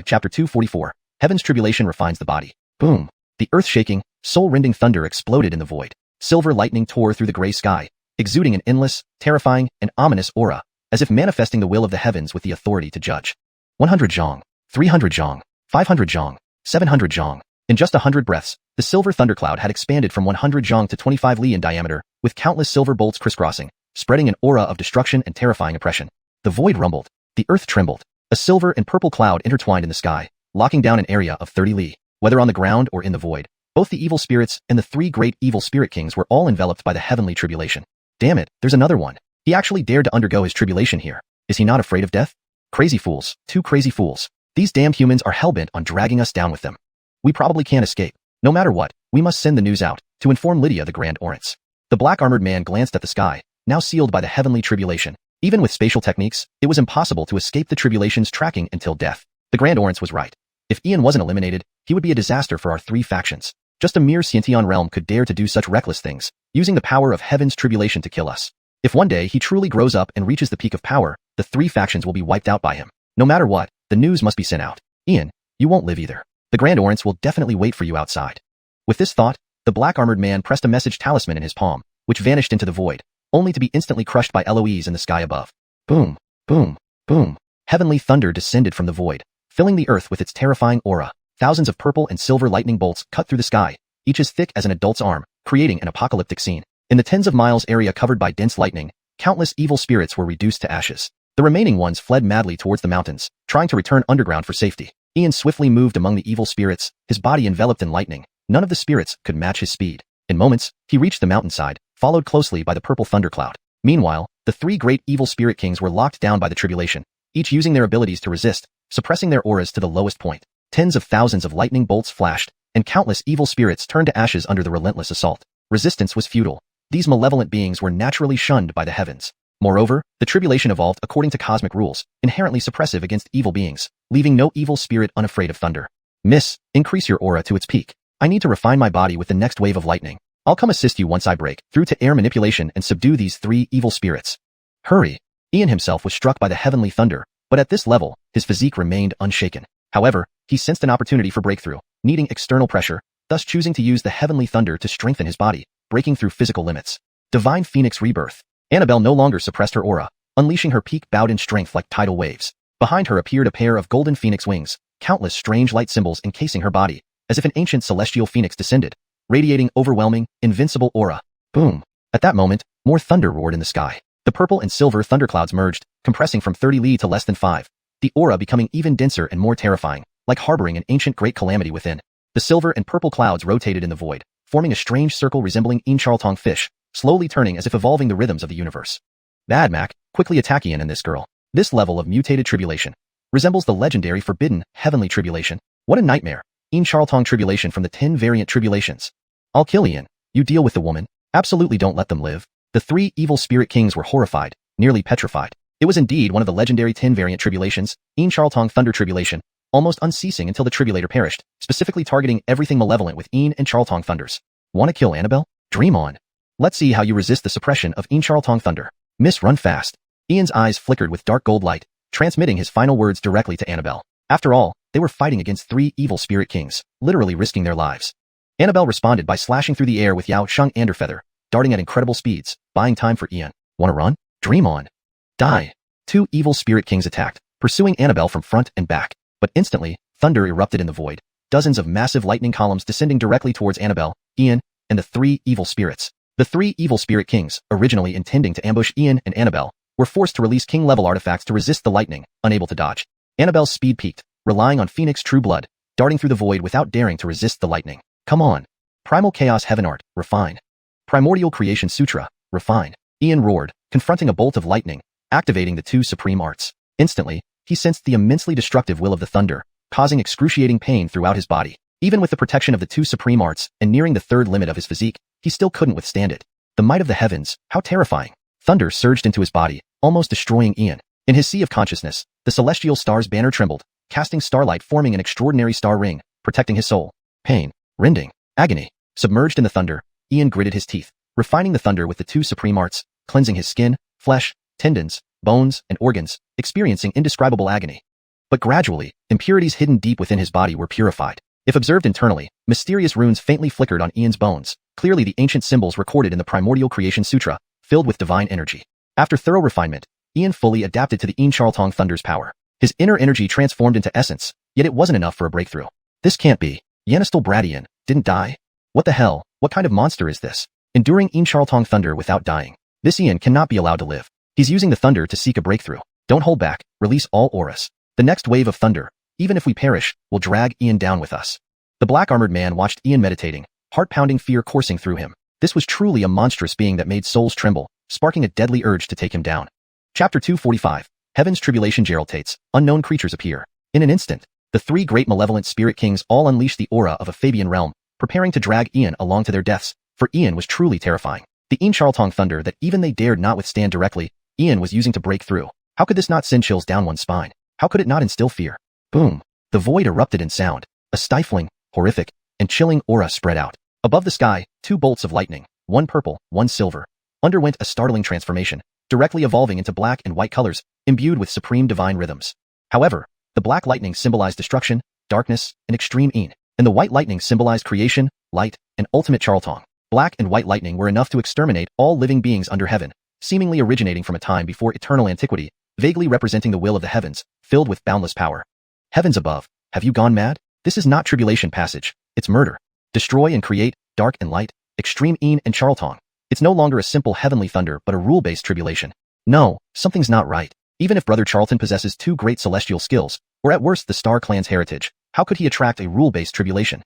chapter 244. Heaven's tribulation refines the body. Boom. The earth-shaking, soul-rending thunder exploded in the void. Silver lightning tore through the gray sky, exuding an endless, terrifying, and ominous aura, as if manifesting the will of the heavens with the authority to judge. 100 zhong, 300 zhong, 500 zhong, 700 zhong. In just 100 breaths, the silver thundercloud had expanded from 100 zhong to 25 li in diameter, with countless silver bolts crisscrossing, spreading an aura of destruction and terrifying oppression. The void rumbled. The earth trembled. A silver and purple cloud intertwined in the sky, locking down an area of 30 li. Whether on the ground or in the void, both the evil spirits and the three great evil spirit kings were all enveloped by the heavenly tribulation. Damn it, there's another one. He actually dared to undergo his tribulation here. Is he not afraid of death? Crazy fools, two crazy fools. These damned humans are hellbent on dragging us down with them. We probably can't escape. No matter what, we must send the news out, to inform Lydia the Grand Orance. The black-armored man glanced at the sky, now sealed by the heavenly tribulation. Even with spatial techniques, it was impossible to escape the tribulation's tracking until death. The Grand Orance was right. If Ian wasn't eliminated, he would be a disaster for our three factions. Just a mere Xianxian realm could dare to do such reckless things, using the power of heaven's tribulation to kill us. If one day he truly grows up and reaches the peak of power, the three factions will be wiped out by him. No matter what, the news must be sent out. Ian, you won't live either. The Grand Orance will definitely wait for you outside. With this thought, the black-armored man pressed a message talisman in his palm, which vanished into the void, only to be instantly crushed by LOEs in the sky above. Boom, boom, boom. Heavenly thunder descended from the void, filling the earth with its terrifying aura. Thousands of purple and silver lightning bolts cut through the sky, each as thick as an adult's arm, creating an apocalyptic scene. In the tens of miles area covered by dense lightning, countless evil spirits were reduced to ashes. The remaining ones fled madly towards the mountains, trying to return underground for safety. Ian swiftly moved among the evil spirits, his body enveloped in lightning. None of the spirits could match his speed. In moments, he reached the mountainside, followed closely by the purple thundercloud. Meanwhile, the three great evil spirit kings were locked down by the tribulation, each using their abilities to resist, suppressing their auras to the lowest point. Tens of thousands of lightning bolts flashed, and countless evil spirits turned to ashes under the relentless assault. Resistance was futile. These malevolent beings were naturally shunned by the heavens. Moreover, the tribulation evolved according to cosmic rules, inherently suppressive against evil beings, leaving no evil spirit unafraid of thunder. Miss, increase your aura to its peak. I need to refine my body with the next wave of lightning. I'll come assist you once I break through to air manipulation and subdue these three evil spirits. Hurry. Ian himself was struck by the heavenly thunder, but at this level, his physique remained unshaken. However, he sensed an opportunity for breakthrough, needing external pressure, thus choosing to use the heavenly thunder to strengthen his body, breaking through physical limits. Divine Phoenix Rebirth. Annabelle no longer suppressed her aura, unleashing her peak bowed in strength like tidal waves. Behind her appeared a pair of golden phoenix wings, countless strange light symbols encasing her body, as if an ancient celestial phoenix descended, radiating overwhelming, invincible aura. Boom. At that moment, more thunder roared in the sky. The purple and silver thunderclouds merged, compressing from 30 li to less than 5, the aura becoming even denser and more terrifying, like harboring an ancient great calamity within. The silver and purple clouds rotated in the void, forming a strange circle resembling Yin Charltong fish, slowly turning as if evolving the rhythms of the universe. Bad Mac, quickly attack Ian and this girl. This level of mutated tribulation resembles the legendary forbidden, heavenly tribulation. What a nightmare. Yin Charltong tribulation from the 10 variant tribulations. I'll kill Ian. You deal with the woman. Absolutely don't let them live. The three evil spirit kings were horrified, nearly petrified. It was indeed one of the legendary 10 variant tribulations, Yin Charltong Thunder Tribulation, almost unceasing until the tribulator perished, specifically targeting everything malevolent with Yin and Charltong Thunders. Wanna kill Annabelle? Dream on. Let's see how you resist the suppression of Yin Charltong Thunder. Miss, run fast. Ian's eyes flickered with dark gold light, transmitting his final words directly to Annabelle. After all, they were fighting against three evil spirit kings, literally risking their lives. Annabelle responded by slashing through the air with Yao Sheng Anderfeather, darting at incredible speeds, buying time for Ian. Wanna run? Dream on. Die. Two evil spirit kings attacked, pursuing Annabelle from front and back. But instantly, thunder erupted in the void, dozens of massive lightning columns descending directly towards Annabelle, Ian, and the three evil spirits. The three evil spirit kings, originally intending to ambush Ian and Annabelle, were forced to release king-level artifacts to resist the lightning, unable to dodge. Annabelle's speed peaked, relying on Phoenix True Blood, darting through the void without daring to resist the lightning. Come on. Primal Chaos Heaven Art, refine. Primordial Creation Sutra, refine. Ian roared, confronting a bolt of lightning, activating the two supreme arts. Instantly, he sensed the immensely destructive will of the thunder, causing excruciating pain throughout his body. Even with the protection of the two supreme arts and nearing the third limit of his physique, he still couldn't withstand it. The might of the heavens, how terrifying. Thunder surged into his body, almost destroying Ian. In his sea of consciousness, the celestial star's banner trembled, casting starlight forming an extraordinary star ring, protecting his soul. Pain, rending. Agony. Submerged in the thunder, Ian gritted his teeth, refining the thunder with the two supreme arts, cleansing his skin, flesh, tendons, bones, and organs, experiencing indescribable agony. But gradually, impurities hidden deep within his body were purified. If observed internally, mysterious runes faintly flickered on Ian's bones, clearly the ancient symbols recorded in the Primordial Creation Sutra, filled with divine energy. After thorough refinement, Ian fully adapted to the Incharltong Thunder's power. His inner energy transformed into essence, yet it wasn't enough for a breakthrough. This can't be. Yanistal Bradian didn't die? What the hell? What kind of monster is this? Enduring Incharltong Thunder without dying. This Ian cannot be allowed to live. He's using the thunder to seek a breakthrough. Don't hold back. Release all auras. The next wave of thunder, even if we perish, will drag Ian down with us. The black-armored man watched Ian meditating, heart-pounding fear coursing through him. This was truly a monstrous being that made souls tremble, sparking a deadly urge to take him down. Chapter 245. Heaven's Tribulation Geraltates. Unknown creatures appear. In an instant, the three great malevolent spirit kings all unleashed the aura of a Fabian realm, preparing to drag Ian along to their deaths, for Ian was truly terrifying. The Incharltong thunder that even they dared not withstand directly, Ian was using to break through. How could this not send chills down one's spine? How could it not instill fear? Boom. The void erupted in sound. A stifling, horrific, and chilling aura spread out. Above the sky, two bolts of lightning, one purple, one silver, underwent a startling transformation, directly evolving into black and white colors, imbued with supreme divine rhythms. However, the black lightning symbolized destruction, darkness, and extreme Ian, and the white lightning symbolized creation, light, and ultimate Charltong. Black and white lightning were enough to exterminate all living beings under heaven, seemingly originating from a time before eternal antiquity, vaguely representing the will of the heavens, filled with boundless power. Heavens above, have you gone mad? This is not tribulation passage, it's murder. Destroy and create, dark and light, extreme Ian and Charltong. It's no longer a simple heavenly thunder but a rule-based tribulation. No, something's not right. Even if Brother Charlton possesses two great celestial skills, or at worst the Star Clan's heritage, how could he attract a rule-based tribulation?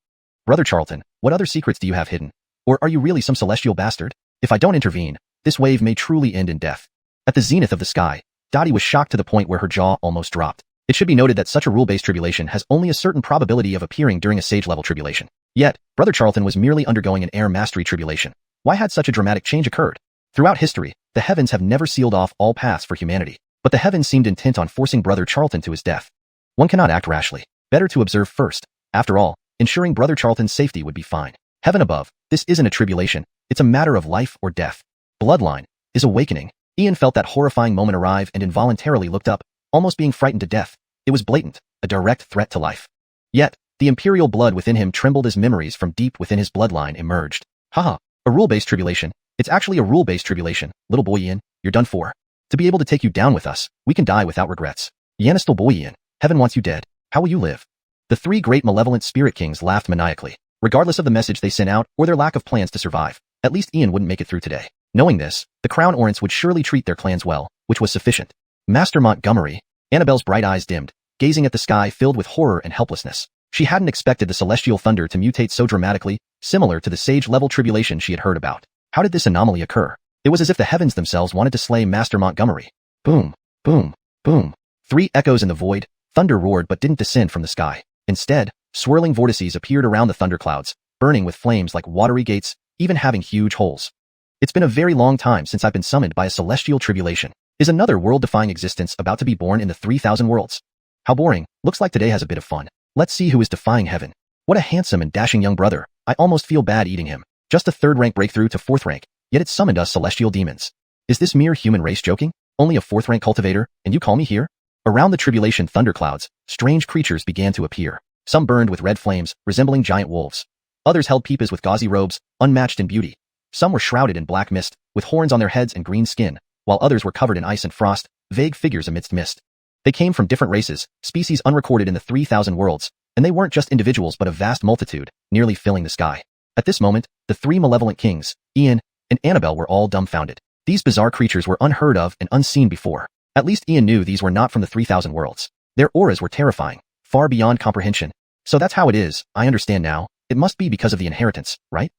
Brother Charlton, what other secrets do you have hidden? Or are you really some celestial bastard? If I don't intervene, this wave may truly end in death. At the zenith of the sky, Dottie was shocked to the point where her jaw almost dropped. It should be noted that such a rule-based tribulation has only a certain probability of appearing during a sage-level tribulation. Yet, Brother Charlton was merely undergoing an air mastery tribulation. Why had such a dramatic change occurred? Throughout history, the heavens have never sealed off all paths for humanity, but the heavens seemed intent on forcing Brother Charlton to his death. One cannot act rashly. Better to observe first. After all, ensuring Brother Charlton's safety would be fine. Heaven above, this isn't a tribulation, it's a matter of life or death. Bloodline is awakening. Ian felt that horrifying moment arrive and involuntarily looked up, almost being frightened to death. It was blatant, a direct threat to life. Yet, the imperial blood within him trembled as memories from deep within his bloodline emerged. Haha, a rule-based tribulation. It's actually a rule-based tribulation. Little boy Ian, you're done for. To be able to take you down with us, we can die without regrets. Yanistal boy Ian, heaven wants you dead. How will you live? The three great malevolent spirit kings laughed maniacally. Regardless of the message they sent out or their lack of plans to survive, at least Ian wouldn't make it through today. Knowing this, the Crown Orants would surely treat their clans well, which was sufficient. Master Montgomery, Annabelle's bright eyes dimmed, gazing at the sky filled with horror and helplessness. She hadn't expected the celestial thunder to mutate so dramatically, similar to the sage-level tribulation she had heard about. How did this anomaly occur? It was as if the heavens themselves wanted to slay Master Montgomery. Boom, boom, boom. Three echoes in the void, thunder roared but didn't descend from the sky. Instead, swirling vortices appeared around the thunderclouds, burning with flames like watery gates, even having huge holes. It's been a very long time since I've been summoned by a celestial tribulation. Is another world-defying existence about to be born in the 3,000 worlds? How boring. Looks like today has a bit of fun. Let's see who is defying heaven. What a handsome and dashing young brother. I almost feel bad eating him. Just a 3rd rank breakthrough to 4th rank, yet it summoned us celestial demons. Is this mere human race joking? Only a 4th rank cultivator, and you call me here? Around the tribulation thunderclouds, strange creatures began to appear. Some burned with red flames, resembling giant wolves. Others held peepas with gauzy robes, unmatched in beauty. Some were shrouded in black mist, with horns on their heads and green skin, while others were covered in ice and frost, vague figures amidst mist. They came from different races, species unrecorded in the 3,000 worlds, and they weren't just individuals but a vast multitude, nearly filling the sky. At this moment, the three malevolent kings, Ian and Annabelle, were all dumbfounded. These bizarre creatures were unheard of and unseen before. At least Ian knew these were not from the 3,000 worlds. Their auras were terrifying, far beyond comprehension. So that's how it is, I understand now. It must be because of the inheritance, right?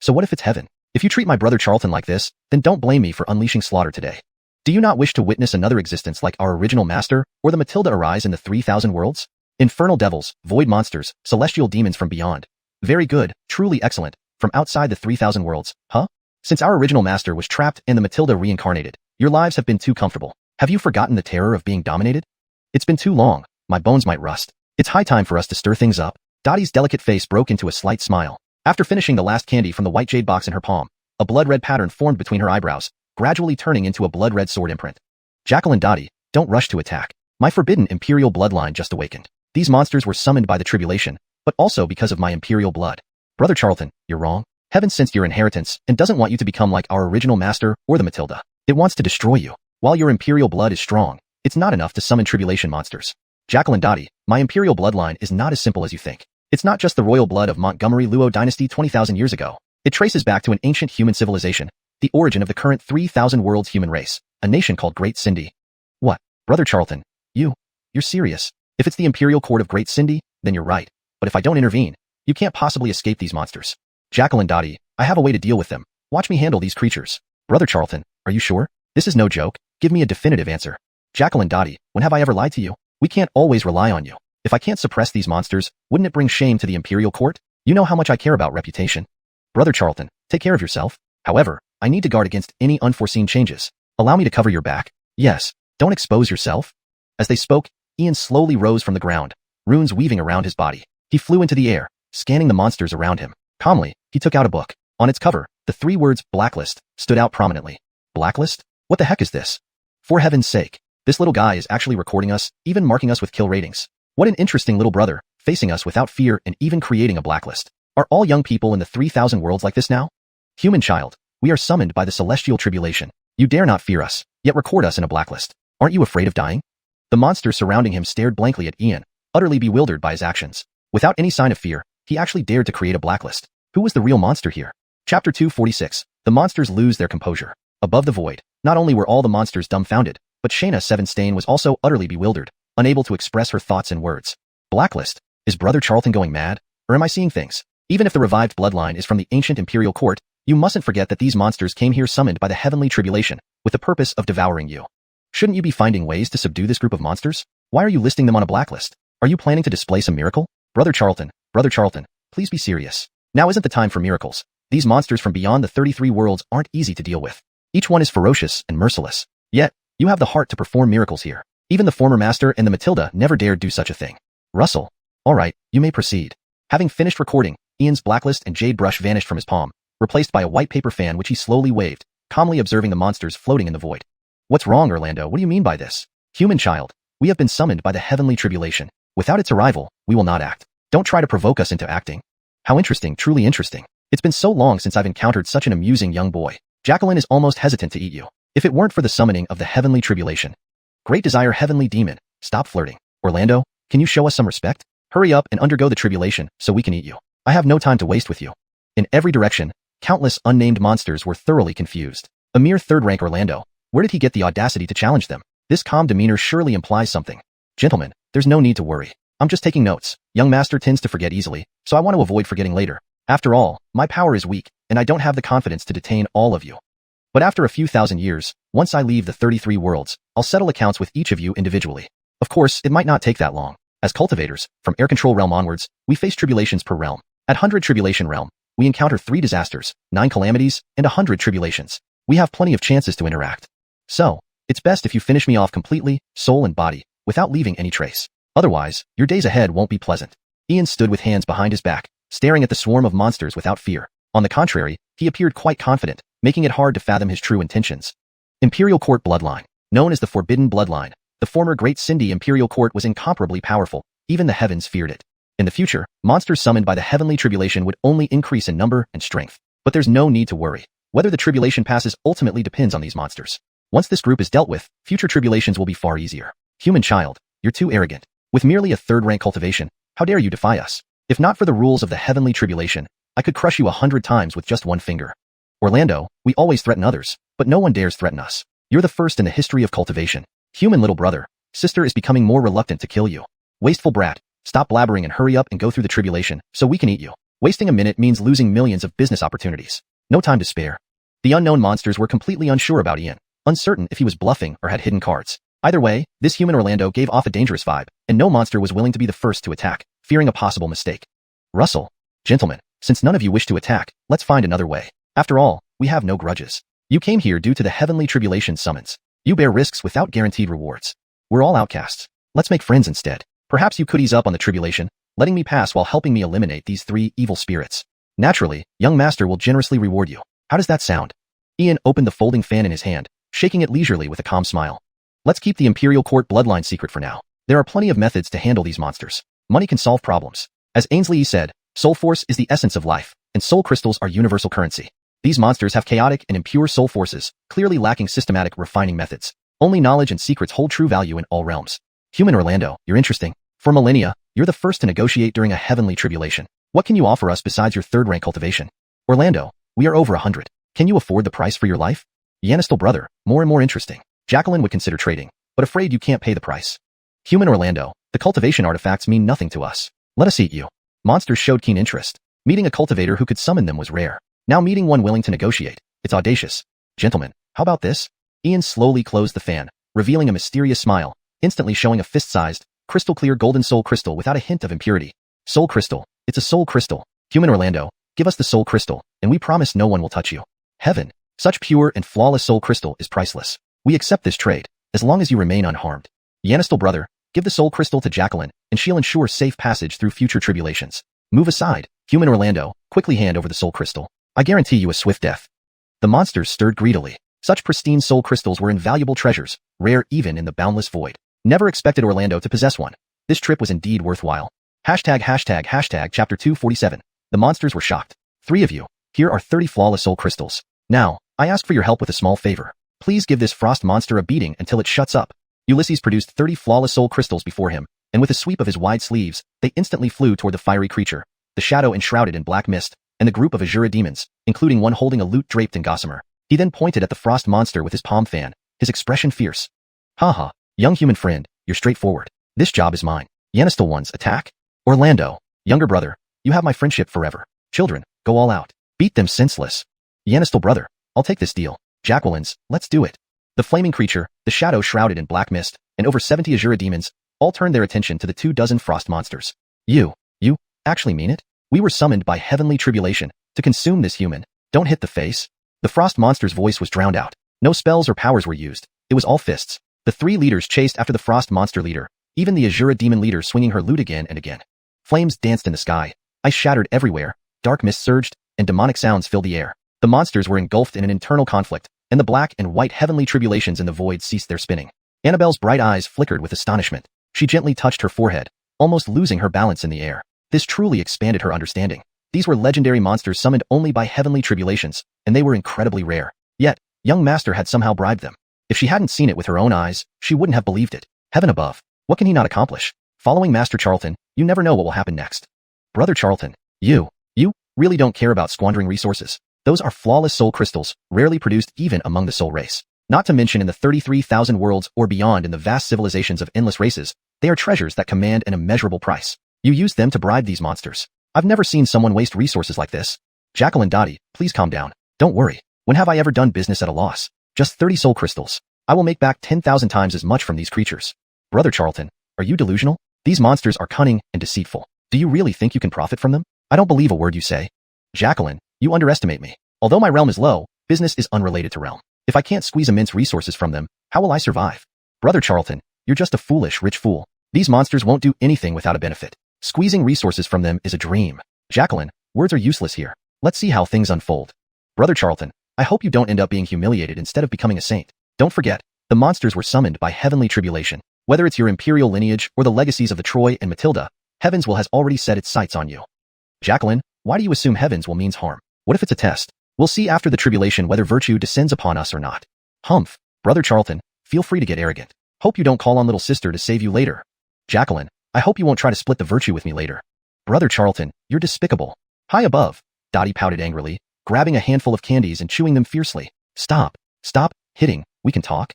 So what if it's heaven? If you treat my brother Charlton like this, then don't blame me for unleashing slaughter today. Do you not wish to witness another existence like our original master, or the Matilda arise in the 3,000 worlds? Infernal devils, void monsters, celestial demons from beyond. Very good, truly excellent, from outside the 3,000 worlds, huh? Since our original master was trapped and the Matilda reincarnated, your lives have been too comfortable. Have you forgotten the terror of being dominated? It's been too long, my bones might rust. It's high time for us to stir things up. Dottie's delicate face broke into a slight smile. After finishing the last candy from the white jade box in her palm, a blood-red pattern formed between her eyebrows, gradually turning into a blood-red sword imprint. Jacqueline Dottie, don't rush to attack. My forbidden imperial bloodline just awakened. These monsters were summoned by the tribulation, but also because of my imperial blood. Brother Charlton, you're wrong. Heaven sensed your inheritance and doesn't want you to become like our original master or the Matilda. It wants to destroy you. While your imperial blood is strong, it's not enough to summon tribulation monsters. Jacqueline Dottie, my imperial bloodline is not as simple as you think. It's not just the royal blood of Montgomery Luo dynasty 20,000 years ago. It traces back to an ancient human civilization, the origin of the current 3,000 worlds human race, a nation called Great Cindy. What? Brother Charlton, you're serious. If it's the imperial court of Great Cindy, then you're right. But if I don't intervene, you can't possibly escape these monsters. Jacqueline Dottie, I have a way to deal with them. Watch me handle these creatures. Brother Charlton, are you sure? This is no joke. Give me a definitive answer. Jacqueline Dottie, when have I ever lied to you? We can't always rely on you. If I can't suppress these monsters, wouldn't it bring shame to the imperial court? You know how much I care about reputation. Brother Charlton, take care of yourself. However, I need to guard against any unforeseen changes. Allow me to cover your back. Yes, don't expose yourself. As they spoke, Ian slowly rose from the ground, runes weaving around his body. He flew into the air, scanning the monsters around him. Calmly, he took out a book. On its cover, the 3 words, Blacklist, stood out prominently. Blacklist? What the heck is this? For heaven's sake, this little guy is actually recording us, even marking us with kill ratings. What an interesting little brother, facing us without fear and even creating a blacklist. Are all young people in the 3,000 worlds like this now? Human child, we are summoned by the celestial tribulation. You dare not fear us, yet record us in a blacklist. Aren't you afraid of dying? The monsters surrounding him stared blankly at Ian, utterly bewildered by his actions. Without any sign of fear, he actually dared to create a blacklist. Who was the real monster here? Chapter 246. The monsters lose their composure. Above the void, not only were all the monsters dumbfounded, but Shayna Seven-Stain was also utterly bewildered, unable to express her thoughts in words. Blacklist? Is Brother Charlton going mad? Or am I seeing things? Even if the revived bloodline is from the ancient imperial court, you mustn't forget that these monsters came here summoned by the heavenly tribulation, with the purpose of devouring you. Shouldn't you be finding ways to subdue this group of monsters? Why are you listing them on a blacklist? Are you planning to display some miracle? Brother Charlton, please be serious. Now isn't the time for miracles. These monsters from beyond the 33 worlds aren't easy to deal with. Each one is ferocious and merciless. Yet, you have the heart to perform miracles here. Even the former master and the Matilda never dared do such a thing. Russell. Alright, you may proceed. Having finished recording, Ian's blacklist and jade brush vanished from his palm, replaced by a white paper fan which he slowly waved, calmly observing the monsters floating in the void. What's wrong, Orlando? What do you mean by this? Human child, we have been summoned by the heavenly tribulation. Without its arrival, we will not act. Don't try to provoke us into acting. How interesting, truly interesting. It's been so long since I've encountered such an amusing young boy. Jacqueline is almost hesitant to eat you. If it weren't for the summoning of the heavenly tribulation. Great desire, heavenly demon, stop flirting. Orlando, can you show us some respect? Hurry up and undergo the tribulation so we can eat you. I have no time to waste with you. In every direction, countless unnamed monsters were thoroughly confused. A mere third-rank Orlando. Where did he get the audacity to challenge them? This calm demeanor surely implies something. Gentlemen, there's no need to worry. I'm just taking notes. Young master tends to forget easily, so I want to avoid forgetting later. After all, my power is weak, and I don't have the confidence to detain all of you. But after a few thousand years, once I leave the 33 worlds, I'll settle accounts with each of you individually. Of course, it might not take that long. As cultivators, from Air Control Realm onwards, we face tribulations per realm. At 100 Tribulation Realm, we encounter 3 disasters, 9 calamities, and 100 tribulations. We have plenty of chances to interact. So, it's best if you finish me off completely, soul and body, without leaving any trace. Otherwise, your days ahead won't be pleasant. Ian stood with hands behind his back, staring at the swarm of monsters without fear. On the contrary, he appeared quite confident, making it hard to fathom his true intentions. Imperial Court Bloodline. Known as the Forbidden Bloodline, the former Great Cindy Imperial Court was incomparably powerful. Even the heavens feared it. In the future, monsters summoned by the heavenly tribulation would only increase in number and strength. But there's no need to worry. Whether the tribulation passes ultimately depends on these monsters. Once this group is dealt with, future tribulations will be far easier. Human child, you're too arrogant. With merely a third-rank cultivation, how dare you defy us? If not for the rules of the heavenly tribulation, I could crush you 100 times with just one finger. Orlando, we always threaten others, but no one dares threaten us. You're the first in the history of cultivation. Human little brother, sister is becoming more reluctant to kill you. Wasteful brat, stop blabbering and hurry up and go through the tribulation so we can eat you. Wasting a minute means losing millions of business opportunities. No time to spare. The unknown monsters were completely unsure about Ian, uncertain if he was bluffing or had hidden cards. Either way, this human Orlando gave off a dangerous vibe, and no monster was willing to be the first to attack, fearing a possible mistake. Russell, gentlemen, since none of you wish to attack, let's find another way. After all, we have no grudges. You came here due to the heavenly tribulation summons. You bear risks without guaranteed rewards. We're all outcasts. Let's make friends instead. Perhaps you could ease up on the tribulation, letting me pass while helping me eliminate these 3 evil spirits. Naturally, young master will generously reward you. How does that sound? Ian opened the folding fan in his hand, shaking it leisurely with a calm smile. Let's keep the Imperial Court bloodline secret for now. There are plenty of methods to handle these monsters. Money can solve problems. As Ainsley said, soul force is the essence of life, and soul crystals are universal currency. These monsters have chaotic and impure soul forces, clearly lacking systematic refining methods. Only knowledge and secrets hold true value in all realms. Human Orlando, you're interesting. For millennia, you're the first to negotiate during a heavenly tribulation. What can you offer us besides your third-rank cultivation? Orlando, we are over 100. Can you afford the price for your life? Yanistel brother, more and more interesting. Jacqueline would consider trading, but afraid you can't pay the price. Human Orlando, the cultivation artifacts mean nothing to us. Let us eat you. Monsters showed keen interest. Meeting a cultivator who could summon them was rare. Now meeting one willing to negotiate, it's audacious. Gentlemen, how about this? Ian slowly closed the fan, revealing a mysterious smile, instantly showing a fist-sized, crystal-clear golden soul crystal without a hint of impurity. Soul crystal, it's a soul crystal. Human Orlando, give us the soul crystal, and we promise no one will touch you. Heaven, such pure and flawless soul crystal is priceless. We accept this trade, as long as you remain unharmed. Yanistel brother, give the soul crystal to Jacqueline, and she'll ensure safe passage through future tribulations. Move aside, Human Orlando, quickly hand over the soul crystal. I guarantee you a swift death. The monsters stirred greedily. Such pristine soul crystals were invaluable treasures, rare even in the boundless void. Never expected Orlando to possess one. This trip was indeed worthwhile. Chapter 247. The monsters were shocked. 3 of you. Here are 30 flawless soul crystals. Now, I ask for your help with a small favor. Please give this frost monster a beating until it shuts up. Ulysses produced 30 flawless soul crystals before him, and with a sweep of his wide sleeves, they instantly flew toward the fiery creature, the shadow enshrouded in black mist, and the group of Azura demons, including one holding a lute draped in gossamer. He then pointed at the frost monster with his palm fan, his expression fierce. Haha, young human friend, you're straightforward. This job is mine. Yanistel ones, attack. Orlando, younger brother, you have my friendship forever. Children, go all out. Beat them senseless. Yanistel brother, I'll take this deal. Jacqueline's, let's do it. The flaming creature, the shadow shrouded in black mist, and over 70 Azura demons, all turned their attention to the 24 frost monsters. You actually mean it? We were summoned by heavenly tribulation to consume this human. Don't hit the face. The frost monster's voice was drowned out. No spells or powers were used. It was all fists. The 3 leaders chased after the frost monster leader, even the Azura demon leader swinging her lute again and again. Flames danced in the sky. Ice shattered everywhere. Dark mist surged, and demonic sounds filled the air. The monsters were engulfed in an internal conflict, and the black and white heavenly tribulations in the void ceased their spinning. Annabelle's bright eyes flickered with astonishment. She gently touched her forehead, almost losing her balance in the air. This truly expanded her understanding. These were legendary monsters summoned only by heavenly tribulations, and they were incredibly rare. Yet, young master had somehow bribed them. If she hadn't seen it with her own eyes, she wouldn't have believed it. Heaven above. What can he not accomplish? Following Master Charlton, you never know what will happen next. Brother Charlton, you really don't care about squandering resources. Those are flawless soul crystals, rarely produced even among the soul race. Not to mention in the 33,000 worlds or beyond in the vast civilizations of endless races, they are treasures that command an immeasurable price. You use them to bribe these monsters. I've never seen someone waste resources like this. Jacqueline Dottie, please calm down. Don't worry. When have I ever done business at a loss? Just 30 soul crystals. I will make back 10,000 times as much from these creatures. Brother Charlton, are you delusional? These monsters are cunning and deceitful. Do you really think you can profit from them? I don't believe a word you say. Jacqueline, you underestimate me. Although my realm is low, business is unrelated to realm. If I can't squeeze immense resources from them, how will I survive? Brother Charlton, you're just a foolish rich fool. These monsters won't do anything without a benefit. Squeezing resources from them is a dream. Jacqueline, words are useless here. Let's see how things unfold. Brother Charlton, I hope you don't end up being humiliated instead of becoming a saint. Don't forget, the monsters were summoned by heavenly tribulation. Whether it's your imperial lineage or the legacies of the Troy and Matilda, Heavens will has already set its sights on you. Jacqueline, why do you assume Heavens will means harm? What if it's a test? We'll see after the tribulation whether virtue descends upon us or not. Humph. Brother Charlton, feel free to get arrogant. Hope you don't call on little sister to save you later. Jacqueline, I hope you won't try to split the virtue with me later. Brother Charlton, you're despicable. High above. Dottie pouted angrily, grabbing a handful of candies and chewing them fiercely. Stop hitting, we can talk.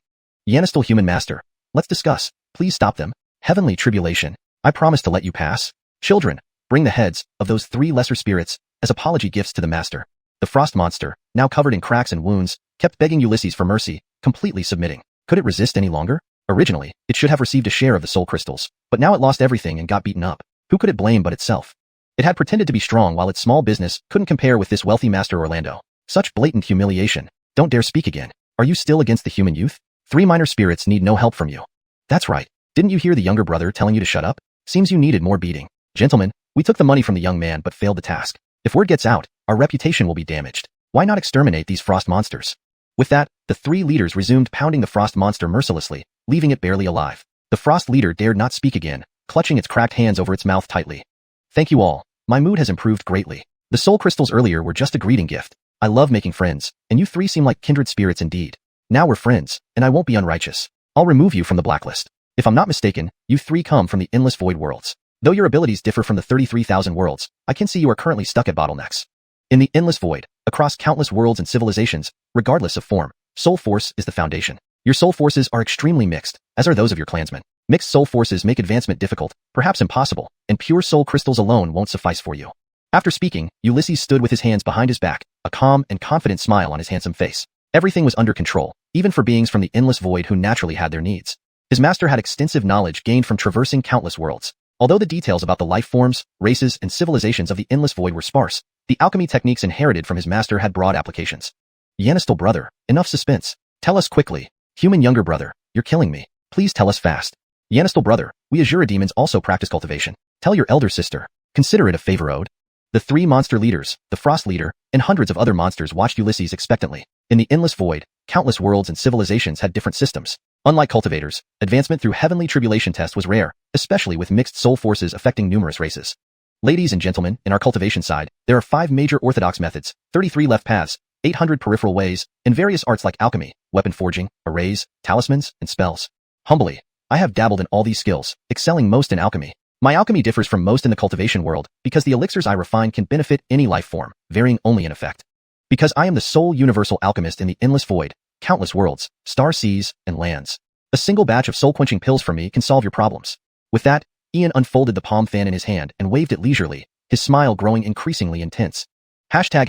Yanistel human master, let's discuss, please stop them. Heavenly tribulation, I promise to let you pass. Children, bring the heads of those 3 lesser spirits as apology gifts to the master. The frost monster, now covered in cracks and wounds, kept begging Ulysses for mercy, completely submitting. Could it resist any longer? Originally, it should have received a share of the soul crystals, but now it lost everything and got beaten up. Who could it blame but itself? It had pretended to be strong while its small business couldn't compare with this wealthy master Orlando. Such blatant humiliation. Don't dare speak again. Are you still against the human youth? 3 minor spirits need no help from you. That's right. Didn't you hear the younger brother telling you to shut up? Seems you needed more beating. Gentlemen, we took the money from the young man but failed the task. If word gets out, our reputation will be damaged. Why not exterminate these frost monsters? With that, the three leaders resumed pounding the frost monster mercilessly, leaving it barely alive. The frost leader dared not speak again, clutching its cracked hands over its mouth tightly. Thank you all. My mood has improved greatly. The soul crystals earlier were just a greeting gift. I love making friends, and you three seem like kindred spirits indeed. Now we're friends, and I won't be unrighteous. I'll remove you from the blacklist. If I'm not mistaken, you three come from the endless void worlds. Though your abilities differ from the 33,000 worlds, I can see you are currently stuck at bottlenecks. In the endless void, across countless worlds and civilizations, regardless of form, soul force is the foundation. Your soul forces are extremely mixed, as are those of your clansmen. Mixed soul forces make advancement difficult, perhaps impossible, and pure soul crystals alone won't suffice for you. After speaking, Ulysses stood with his hands behind his back, a calm and confident smile on his handsome face. Everything was under control, even for beings from the endless void who naturally had their needs. His master had extensive knowledge gained from traversing countless worlds. Although the details about the life forms, races, and civilizations of the endless void were sparse, the alchemy techniques inherited from his master had broad applications. Yanistal brother, enough suspense. Tell us quickly. Human younger brother, you're killing me. Please tell us fast. Yanistal brother, we Azura demons also practice cultivation. Tell your elder sister. Consider it a favor owed. The three monster leaders, the Frost leader, and hundreds of other monsters watched Ulysses expectantly. In the endless void, countless worlds and civilizations had different systems. Unlike cultivators, advancement through heavenly tribulation test was rare, especially with mixed soul forces affecting numerous races. Ladies and gentlemen, in our cultivation side, there are 5 major orthodox methods, 33 left paths, 800 peripheral ways, and various arts like alchemy, weapon forging, arrays, talismans, and spells. Humbly, I have dabbled in all these skills, excelling most in alchemy. My alchemy differs from most in the cultivation world because the elixirs I refine can benefit any life form, varying only in effect. Because I am the sole universal alchemist in the endless void, countless worlds, star seas, and lands. A single batch of soul-quenching pills for me can solve your problems. With that, Ian unfolded the palm fan in his hand and waved it leisurely, his smile growing increasingly intense. Hashtag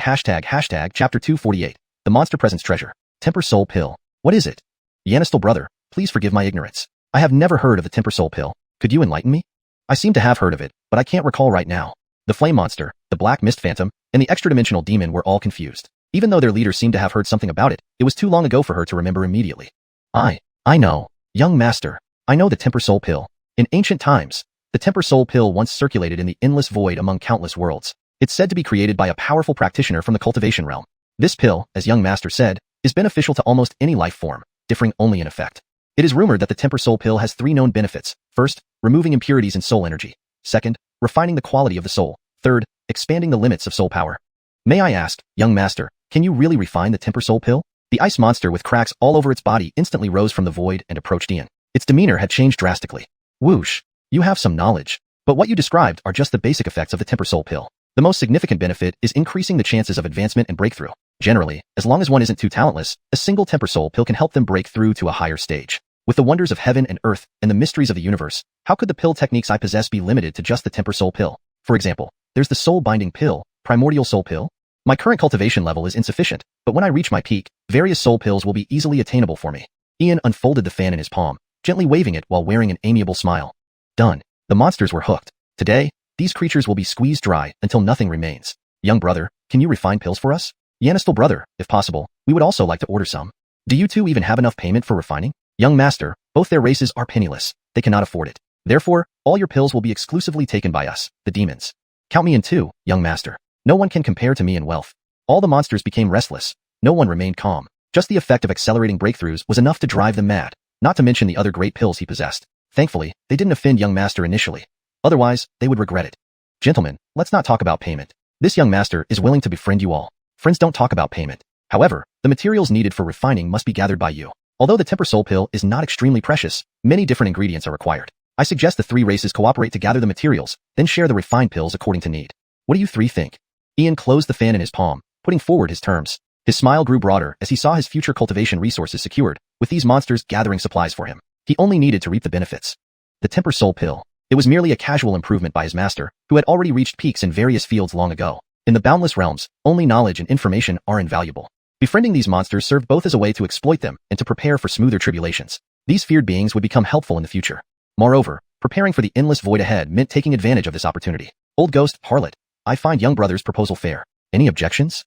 chapter 248, the monster presence treasure, temper soul pill. What is it? Yanistal brother, please forgive my ignorance. I have never heard of the temper soul pill. Could you enlighten me? I seem to have heard of it, but I can't recall right now. The flame monster, the black mist phantom, and the extra-dimensional demon were all confused. Even though their leader seemed to have heard something about it, it was too long ago for her to remember immediately. I know. Young master. I know the temper soul pill. In ancient times, the temper soul pill once circulated in the endless void among countless worlds. It's said to be created by a powerful practitioner from the cultivation realm. This pill, as young master said, is beneficial to almost any life form, differing only in effect. It is rumored that the temper soul pill has 3 known benefits. First, removing impurities in soul energy. Second, refining the quality of the soul. Third, expanding the limits of soul power. May I ask, young master, can you really refine the temper soul pill? The ice monster with cracks all over its body instantly rose from the void and approached Ian. Its demeanor had changed drastically. Whoosh. You have some knowledge. But what you described are just the basic effects of the temper soul pill. The most significant benefit is increasing the chances of advancement and breakthrough. Generally, as long as one isn't too talentless, a single temper soul pill can help them break through to a higher stage. With the wonders of heaven and earth and the mysteries of the universe, how could the pill techniques I possess be limited to just the temper soul pill? For example, there's the soul binding pill, primordial soul pill. My current cultivation level is insufficient, but when I reach my peak, various soul pills will be easily attainable for me. Ian unfolded the fan in his palm, gently waving it while wearing an amiable smile. Done. The monsters were hooked. Today, these creatures will be squeezed dry until nothing remains. Young brother, can you refine pills for us? Yanistal brother, if possible, we would also like to order some. Do you two even have enough payment for refining? Young master, both their races are penniless. They cannot afford it. Therefore, all your pills will be exclusively taken by us, the demons. Count me in too, young master. No one can compare to me in wealth. All the monsters became restless. No one remained calm. Just the effect of accelerating breakthroughs was enough to drive them mad, not to mention the other great pills he possessed. Thankfully, they didn't offend young master initially. Otherwise, they would regret it. Gentlemen, let's not talk about payment. This young master is willing to befriend you all. Friends don't talk about payment. However, the materials needed for refining must be gathered by you. Although the temper soul pill is not extremely precious, many different ingredients are required. I suggest the 3 races cooperate to gather the materials, then share the refined pills according to need. What do you 3 think? Ian closed the fan in his palm, putting forward his terms. His smile grew broader as he saw his future cultivation resources secured, with these monsters gathering supplies for him. He only needed to reap the benefits. The temper soul pill. It was merely a casual improvement by his master, who had already reached peaks in various fields long ago. In the boundless realms, only knowledge and information are invaluable. Befriending these monsters served both as a way to exploit them and to prepare for smoother tribulations. These feared beings would become helpful in the future. Moreover, preparing for the endless void ahead meant taking advantage of this opportunity. Old ghost, harlot, I find young brother's proposal fair. Any objections?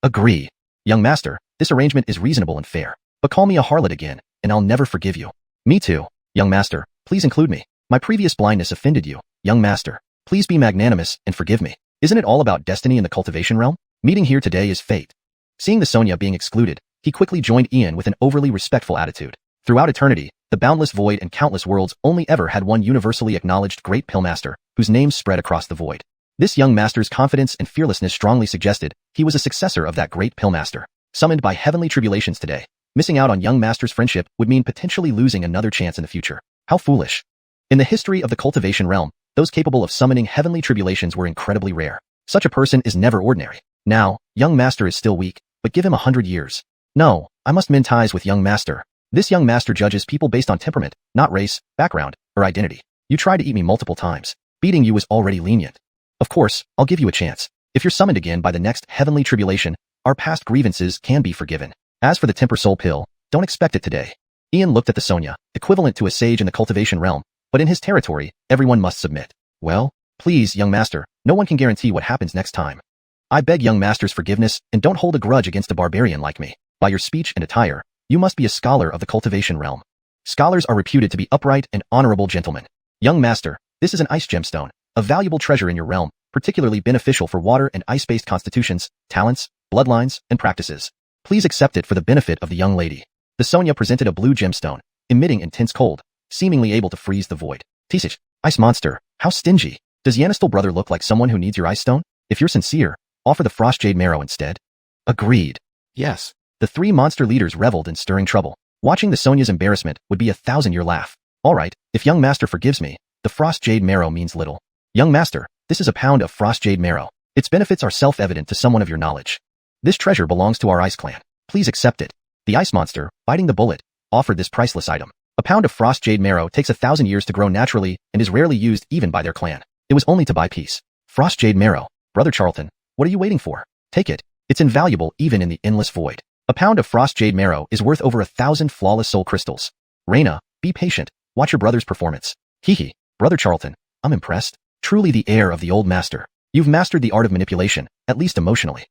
Agree. Young master, this arrangement is reasonable and fair. But call me a harlot again, and I'll never forgive you. Me too. Young master, please include me. My previous blindness offended you. Young master, please be magnanimous and forgive me. Isn't it all about destiny in the cultivation realm? Meeting here today is fate. Seeing the Sonya being excluded, he quickly joined Ian with an overly respectful attitude. Throughout eternity, the boundless void and countless worlds only ever had one universally acknowledged great Pillmaster, whose name spread across the void. This young master's confidence and fearlessness strongly suggested he was a successor of that great Pillmaster. Summoned by heavenly tribulations today, missing out on young master's friendship would mean potentially losing another chance in the future. How foolish. In the history of the cultivation realm, those capable of summoning heavenly tribulations were incredibly rare. Such a person is never ordinary. Now, young master is still weak, but give him 100 years. No, I must mend ties with young master. This young master judges people based on temperament, not race, background, or identity. You tried to eat me multiple times. Beating you was already lenient. Of course, I'll give you a chance. If you're summoned again by the next heavenly tribulation, our past grievances can be forgiven. As for the temper soul pill, don't expect it today. Ian looked at the Sonya, equivalent to a sage in the cultivation realm, but in his territory, everyone must submit. Well, please, young master, no one can guarantee what happens next time. I beg young master's forgiveness and don't hold a grudge against a barbarian like me. By your speech and attire, you must be a scholar of the cultivation realm. Scholars are reputed to be upright and honorable gentlemen. Young master, this is an ice gemstone, a valuable treasure in your realm, particularly beneficial for water and ice-based constitutions, talents, bloodlines, and practices. Please accept it for the benefit of the young lady. The Sonya presented a blue gemstone, emitting intense cold, seemingly able to freeze the void. Tisich, ice monster, how stingy. Does Yanistal brother look like someone who needs your ice stone? If you're sincere, offer the frost jade marrow instead. Agreed. Yes. The three monster leaders reveled in stirring trouble. Watching the Sonya's embarrassment would be a 1,000-year laugh. All right, if young master forgives me, the frost jade marrow means little. Young master, this is a pound of frost jade marrow. Its benefits are self-evident to someone of your knowledge. This treasure belongs to our ice clan. Please accept it. The ice monster, biting the bullet, offered this priceless item. A pound of frost jade marrow takes 1,000 years to grow naturally and is rarely used even by their clan. It was only to buy peace. Frost jade marrow. Brother Charlton, what are you waiting for? Take it. It's invaluable even in the endless void. A pound of frost jade marrow is worth over 1,000 flawless soul crystals. Reina, be patient. Watch your brother's performance. Hehe. Brother Charlton, I'm impressed. Truly the heir of the old master. You've mastered the art of manipulation, at least emotionally.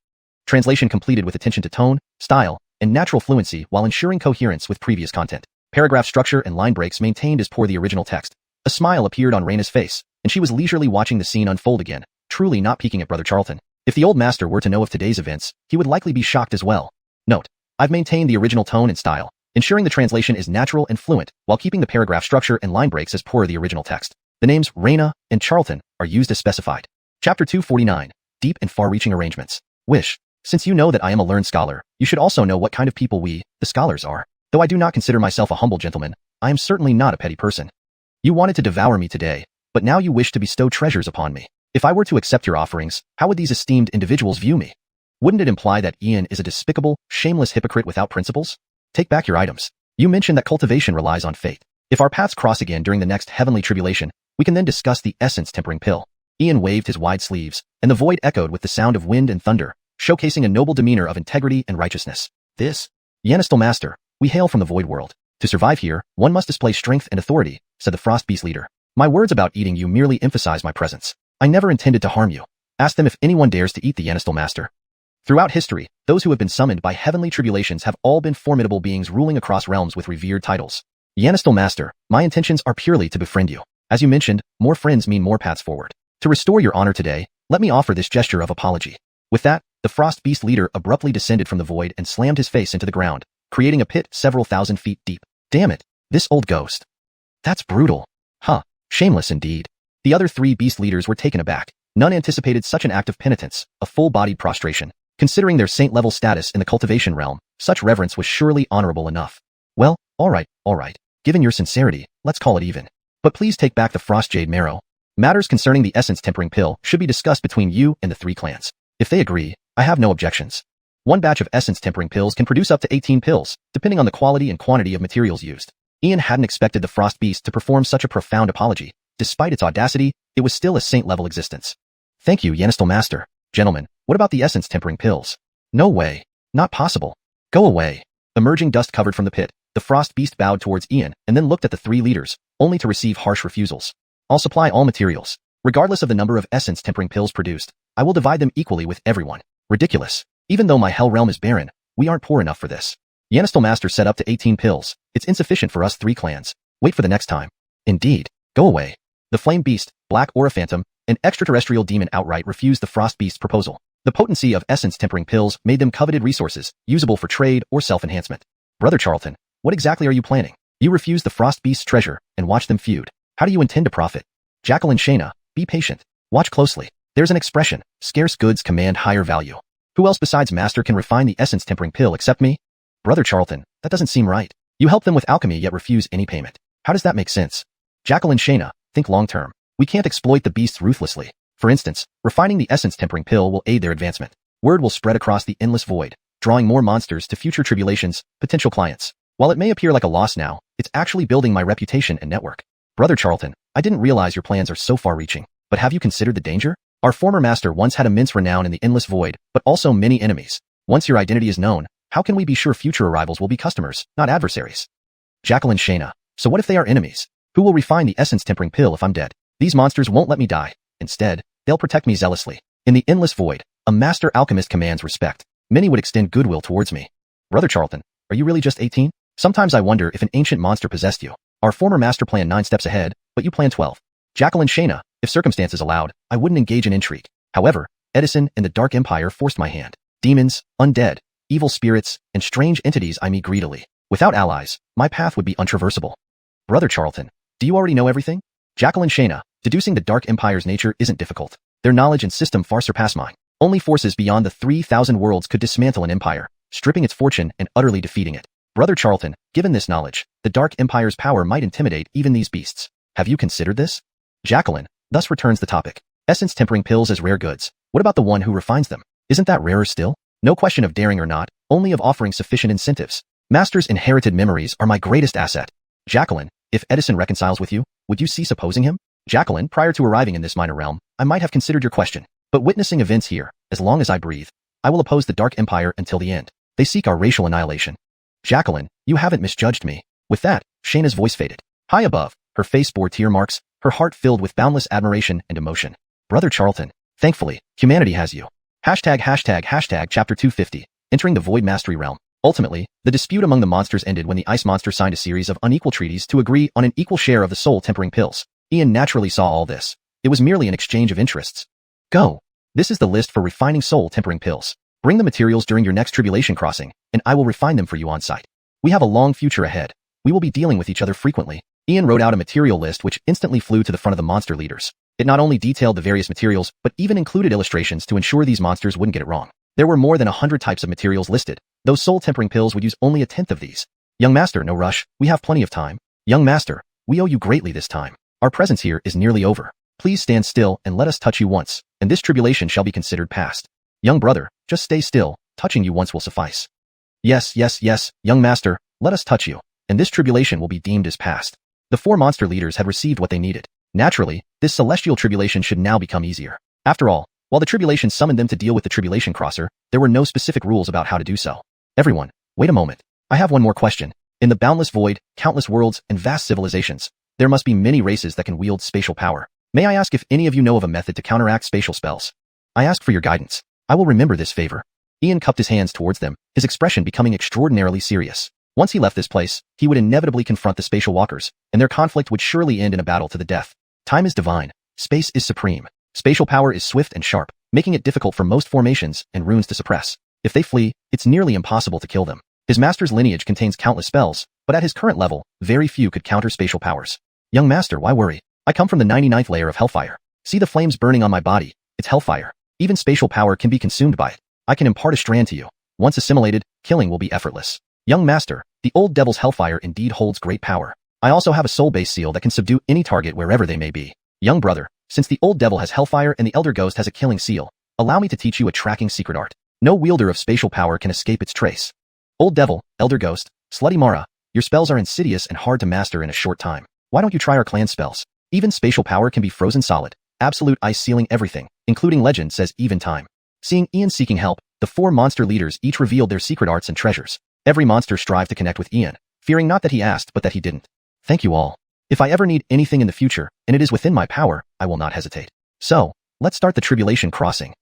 Translation completed with attention to tone, style, and natural fluency while ensuring coherence with previous content. Paragraph structure and line breaks maintained as per the original text. A smile appeared on Reina's face, and she was leisurely watching the scene unfold again, truly not peeking at Brother Charlton. If the old master were to know of today's events, he would likely be shocked as well. Note, I've maintained the original tone and style, ensuring the translation is natural and fluent while keeping the paragraph structure and line breaks as per the original text. The names Reina and Charlton are used as specified. Chapter 249, Deep and Far-Reaching Arrangements. Wish. Since you know that I am a learned scholar, you should also know what kind of people we, the scholars, are. Though I do not consider myself a humble gentleman, I am certainly not a petty person. You wanted to devour me today, but now you wish to bestow treasures upon me. If I were to accept your offerings, how would these esteemed individuals view me? Wouldn't it imply that Ian is a despicable, shameless hypocrite without principles? Take back your items. You mentioned that cultivation relies on fate. If our paths cross again during the next heavenly tribulation, we can then discuss the essence tempering pill. Ian waved his wide sleeves, and the void echoed with the sound of wind and thunder, showcasing a noble demeanor of integrity and righteousness. This? Yanistal Master, we hail from the void world. To survive here, one must display strength and authority, said the Frost Beast leader. My words about eating you merely emphasize my presence. I never intended to harm you. Ask them if anyone dares to eat the Yanistal Master. Throughout history, those who have been summoned by heavenly tribulations have all been formidable beings ruling across realms with revered titles. Yanistal Master, my intentions are purely to befriend you. As you mentioned, more friends mean more paths forward. To restore your honor today, let me offer this gesture of apology. With that, the Frost Beast leader abruptly descended from the void and slammed his face into the ground, creating a pit several thousand feet deep. Damn it, this old ghost. That's brutal. Huh, shameless indeed. The other three beast leaders were taken aback. None anticipated such an act of penitence, a full-bodied prostration. Considering their saint-level status in the cultivation realm, such reverence was surely honorable enough. Well, all right. Given your sincerity, let's call it even. But please take back the Frost Jade Marrow. Matters concerning the essence tempering pill should be discussed between you and the three clans. If they agree, I have no objections. One batch of essence tempering pills can produce up to 18 pills, depending on the quality and quantity of materials used. Ian hadn't expected the Frost Beast to perform such a profound apology. Despite its audacity, it was still a saint-level existence. Thank you, Yanistal Master. Gentlemen, what about the essence tempering pills? No way. Not possible. Go away. Emerging dust covered from the pit, the Frost Beast bowed towards Ian and then looked at the three leaders, only to receive harsh refusals. I'll supply all materials. Regardless of the number of essence tempering pills produced, I will divide them equally with everyone. Ridiculous. Even though my hell realm is barren, we aren't poor enough for this. Yanistal Master set up to 18 pills. It's insufficient for us three clans. Wait for the next time. Indeed. Go away. The Flame Beast, Black Aura Phantom, and extraterrestrial demon outright refused the Frost Beast's proposal. The potency of essence tempering pills made them coveted resources, usable for trade or self-enhancement. Brother Charlton, what exactly are you planning? You refuse the Frost Beast's treasure and watch them feud. How do you intend to profit? Jacqueline Shayna, be patient. Watch closely. There's an expression, scarce goods command higher value. Who else besides Master can refine the essence tempering pill except me? Brother Charlton, that doesn't seem right. You help them with alchemy yet refuse any payment. How does that make sense? Jacqueline Shayna, think long-term. We can't exploit the beasts ruthlessly. For instance, refining the essence tempering pill will aid their advancement. Word will spread across the endless void, drawing more monsters to future tribulations, potential clients. While it may appear like a loss now, it's actually building my reputation and network. Brother Charlton, I didn't realize your plans are so far-reaching, but have you considered the danger? Our former master once had immense renown in the endless void, but also many enemies. Once your identity is known, how can we be sure future arrivals will be customers, not adversaries? Jacqueline Shayna, so what if they are enemies? Who will refine the essence tempering pill if I'm dead? These monsters won't let me die. Instead, they'll protect me zealously. In the endless void, a master alchemist commands respect. Many would extend goodwill towards me. Brother Charlton, are you really just 18? Sometimes I wonder if an ancient monster possessed you. Our former master planned 9 steps ahead, but you planned 12. Jacqueline Shayna, if circumstances allowed, I wouldn't engage in intrigue. However, Edison and the Dark Empire forced my hand. Demons, undead, evil spirits, and strange entities I meet greedily. Without allies, my path would be untraversable. Brother Charlton, do you already know everything? Jacqueline Shayna, deducing the Dark Empire's nature isn't difficult. Their knowledge and system far surpass mine. Only forces beyond the 3,000 worlds could dismantle an empire, stripping its fortune and utterly defeating it. Brother Charlton, given this knowledge, the Dark Empire's power might intimidate even these beasts. Have you considered this? Jacqueline, thus returns the topic. Essence tempering pills as rare goods. What about the one who refines them? Isn't that rarer still? No question of daring or not, only of offering sufficient incentives. Master's inherited memories are my greatest asset. Jacqueline, if Edison reconciles with you, would you cease opposing him? Jacqueline, prior to arriving in this minor realm, I might have considered your question. But witnessing events here, as long as I breathe, I will oppose the Dark Empire until the end. They seek our racial annihilation. Jacqueline, you haven't misjudged me. With that, Shayna's voice faded. High above, her face bore tear marks, her heart filled with boundless admiration and emotion. Brother Charlton, thankfully, humanity has you. Hashtag chapter 250, entering the Void Mastery realm. Ultimately, the dispute among the monsters ended when the Ice Monster signed a series of unequal treaties to agree on an equal share of the soul tempering pills. Ian naturally saw all this. It was merely an exchange of interests. Go. This is the list for refining soul tempering pills. Bring the materials during your next tribulation crossing, and I will refine them for you on site. We have a long future ahead. We will be dealing with each other frequently. Ian wrote out a material list which instantly flew to the front of the monster leaders. It not only detailed the various materials, but even included illustrations to ensure these monsters wouldn't get it wrong. There were more than 100 types of materials listed, though soul tempering pills would use only 1/10 of these. Young Master, no rush, we have plenty of time. Young Master, we owe you greatly this time. Our presence here is nearly over. Please stand still and let us touch you once, and this tribulation shall be considered past. Young brother, just stay still, touching you once will suffice. Yes, young master, let us touch you, and this tribulation will be deemed as past. The 4 monster leaders had received what they needed. Naturally, this celestial tribulation should now become easier. After all, while the tribulation summoned them to deal with the tribulation crosser, there were no specific rules about how to do so. Everyone, wait a moment. I have one more question. In the boundless void, countless worlds, and vast civilizations, there must be many races that can wield spatial power. May I ask if any of you know of a method to counteract spatial spells? I ask for your guidance. I will remember this favor. Ian cupped his hands towards them, his expression becoming extraordinarily serious. Once he left this place, he would inevitably confront the spatial walkers, and their conflict would surely end in a battle to the death. Time is divine. Space is supreme. Spatial power is swift and sharp, making it difficult for most formations and runes to suppress. If they flee, it's nearly impossible to kill them. His master's lineage contains countless spells, but at his current level, very few could counter spatial powers. Young master, why worry? I come from the 99th layer of hellfire. See the flames burning on my body. It's hellfire. Even spatial power can be consumed by it. I can impart a strand to you. Once assimilated, killing will be effortless. Young master, the old devil's hellfire indeed holds great power. I also have a soul-based seal that can subdue any target wherever they may be. Young brother, since the old devil has hellfire and the elder ghost has a killing seal, allow me to teach you a tracking secret art. No wielder of spatial power can escape its trace. Old devil, elder ghost, slutty Mara, your spells are insidious and hard to master in a short time. Why don't you try our clan spells? Even spatial power can be frozen solid. Absolute ice sealing everything, including legend says even time. Seeing Ian seeking help, the 4 monster leaders each revealed their secret arts and treasures. Every monster strived to connect with Ian, fearing not that he asked but that he didn't. Thank you all. If I ever need anything in the future, and it is within my power, I will not hesitate. So, let's start the tribulation crossing.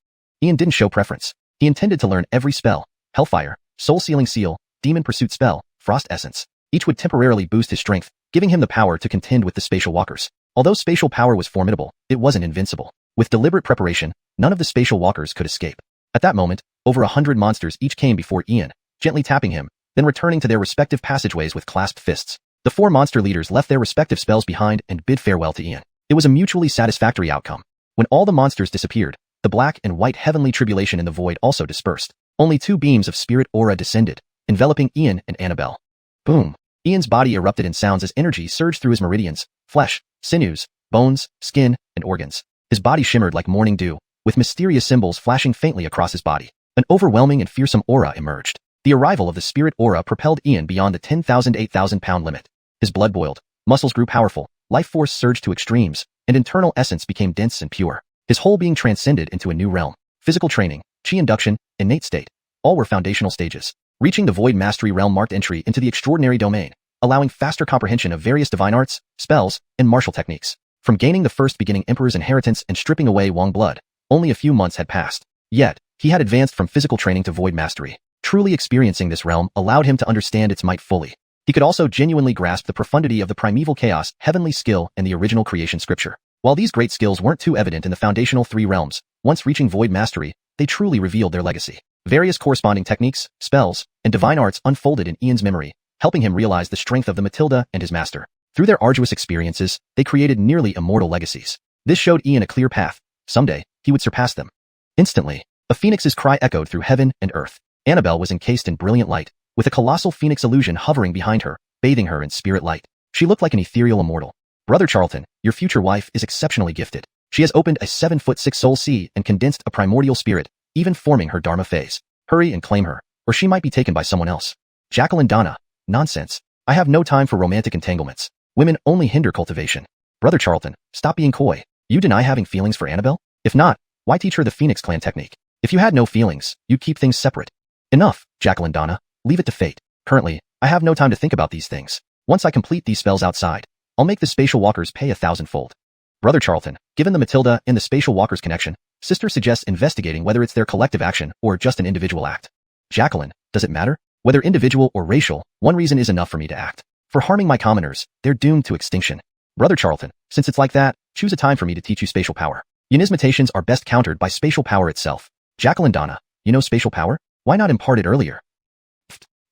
Ian didn't show preference. He intended to learn every spell: Hellfire, Soul Sealing Seal, Demon Pursuit Spell, Frost Essence. Each would temporarily boost his strength, giving him the power to contend with the spatial walkers. Although spatial power was formidable, it wasn't invincible. With deliberate preparation, none of the spatial walkers could escape. At that moment, over 100 monsters each came before Ian, gently tapping him, then returning to their respective passageways with clasped fists. The 4 monster leaders left their respective spells behind and bid farewell to Ian. It was a mutually satisfactory outcome. When all the monsters disappeared, the black and white heavenly tribulation in the void also dispersed. Only 2 beams of spirit aura descended, enveloping Ian and Annabelle. Boom! Ian's body erupted in sounds as energy surged through his meridians, flesh, sinews, bones, skin, and organs. His body shimmered like morning dew, with mysterious symbols flashing faintly across his body. An overwhelming and fearsome aura emerged. The arrival of the spirit aura propelled Ian beyond the 10,000-8,000 pound limit. His blood boiled, muscles grew powerful, life force surged to extremes, and internal essence became dense and pure. His whole being transcended into a new realm. Physical training, chi induction, innate state, all were foundational stages. Reaching the Void Mastery realm marked entry into the extraordinary domain, allowing faster comprehension of various divine arts, spells, and martial techniques. From gaining the first beginning Emperor's inheritance and stripping away Wong blood, only a few months had passed. Yet, he had advanced from physical training to Void Mastery. Truly experiencing this realm allowed him to understand its might fully. He could also genuinely grasp the profundity of the primeval chaos, heavenly skill, and the original creation scripture. While these great skills weren't too evident in the foundational 3 realms, once reaching Void Mastery, they truly revealed their legacy. Various corresponding techniques, spells, and divine arts unfolded in Ian's memory, helping him realize the strength of the Matilda and his master. Through their arduous experiences, they created nearly immortal legacies. This showed Ian a clear path. Someday, he would surpass them. Instantly, a phoenix's cry echoed through heaven and earth. Annabelle was encased in brilliant light, with a colossal phoenix illusion hovering behind her, bathing her in spirit light. She looked like an ethereal immortal. Brother Charlton, your future wife is exceptionally gifted. She has opened a 7'6" soul sea and condensed a primordial spirit, even forming her Dharma phase. Hurry and claim her, or she might be taken by someone else. Jacqueline Donna, nonsense. I have no time for romantic entanglements. Women only hinder cultivation. Brother Charlton, stop being coy. You deny having feelings for Annabelle? If not, why teach her the Phoenix Clan technique? If you had no feelings, you'd keep things separate. Enough, Jacqueline Donna. Leave it to fate. Currently, I have no time to think about these things. Once I complete these spells outside, I'll make the spatial walkers pay 1,000-fold. Brother Charlton, given the Matilda and the spatial walkers connection, sister suggests investigating whether it's their collective action or just an individual act. Jacqueline, does it matter? Whether individual or racial, one reason is enough for me to act. For harming my commoners, they're doomed to extinction. Brother Charlton, since it's like that, choose a time for me to teach you spatial power. Unismatations are best countered by spatial power itself. Jacqueline Donna, you know spatial power? Why not impart it earlier?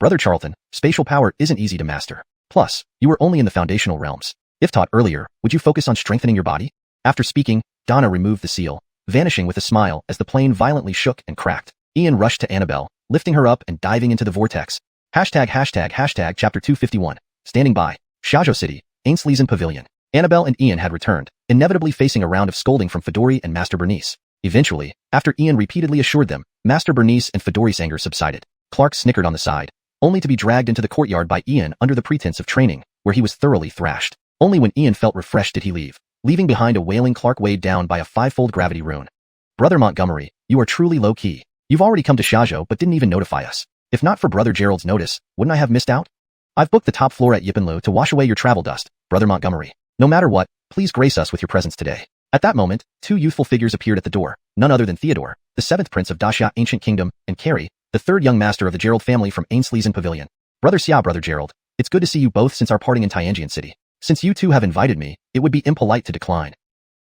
Brother Charlton, spatial power isn't easy to master. Plus, you were only in the foundational realms. If taught earlier, would you focus on strengthening your body? After speaking, Donna removed the seal, vanishing with a smile as the plane violently shook and cracked. Ian rushed to Annabelle, lifting her up and diving into the vortex. Chapter 251. Standing by. Xiaozhou City, Ainsley's Pavilion. Annabelle and Ian had returned, inevitably facing a round of scolding from Fedori and Master Bernice. Eventually, after Ian repeatedly assured them, Master Bernice and Fedori's anger subsided. Clark snickered on the side, only to be dragged into the courtyard by Ian under the pretense of training, where he was thoroughly thrashed. Only when Ian felt refreshed did he leave, leaving behind a wailing Clark weighed down by a 5-fold gravity rune. Brother Montgomery, you are truly low-key. You've already come to Xiaozhou but didn't even notify us. If not for Brother Gerald's notice, wouldn't I have missed out? I've booked the top floor at Yippenlu to wash away your travel dust, Brother Montgomery. No matter what, please grace us with your presence today. At that moment, 2 youthful figures appeared at the door, none other than Theodore, the 7th Prince of Daxia Ancient Kingdom, and Carrie, the 3rd young master of the Gerald family from Ainsley's Pavilion. Brother Xia, Brother Gerald, it's good to see you both since our parting in Tianjian City. Since you two have invited me, it would be impolite to decline.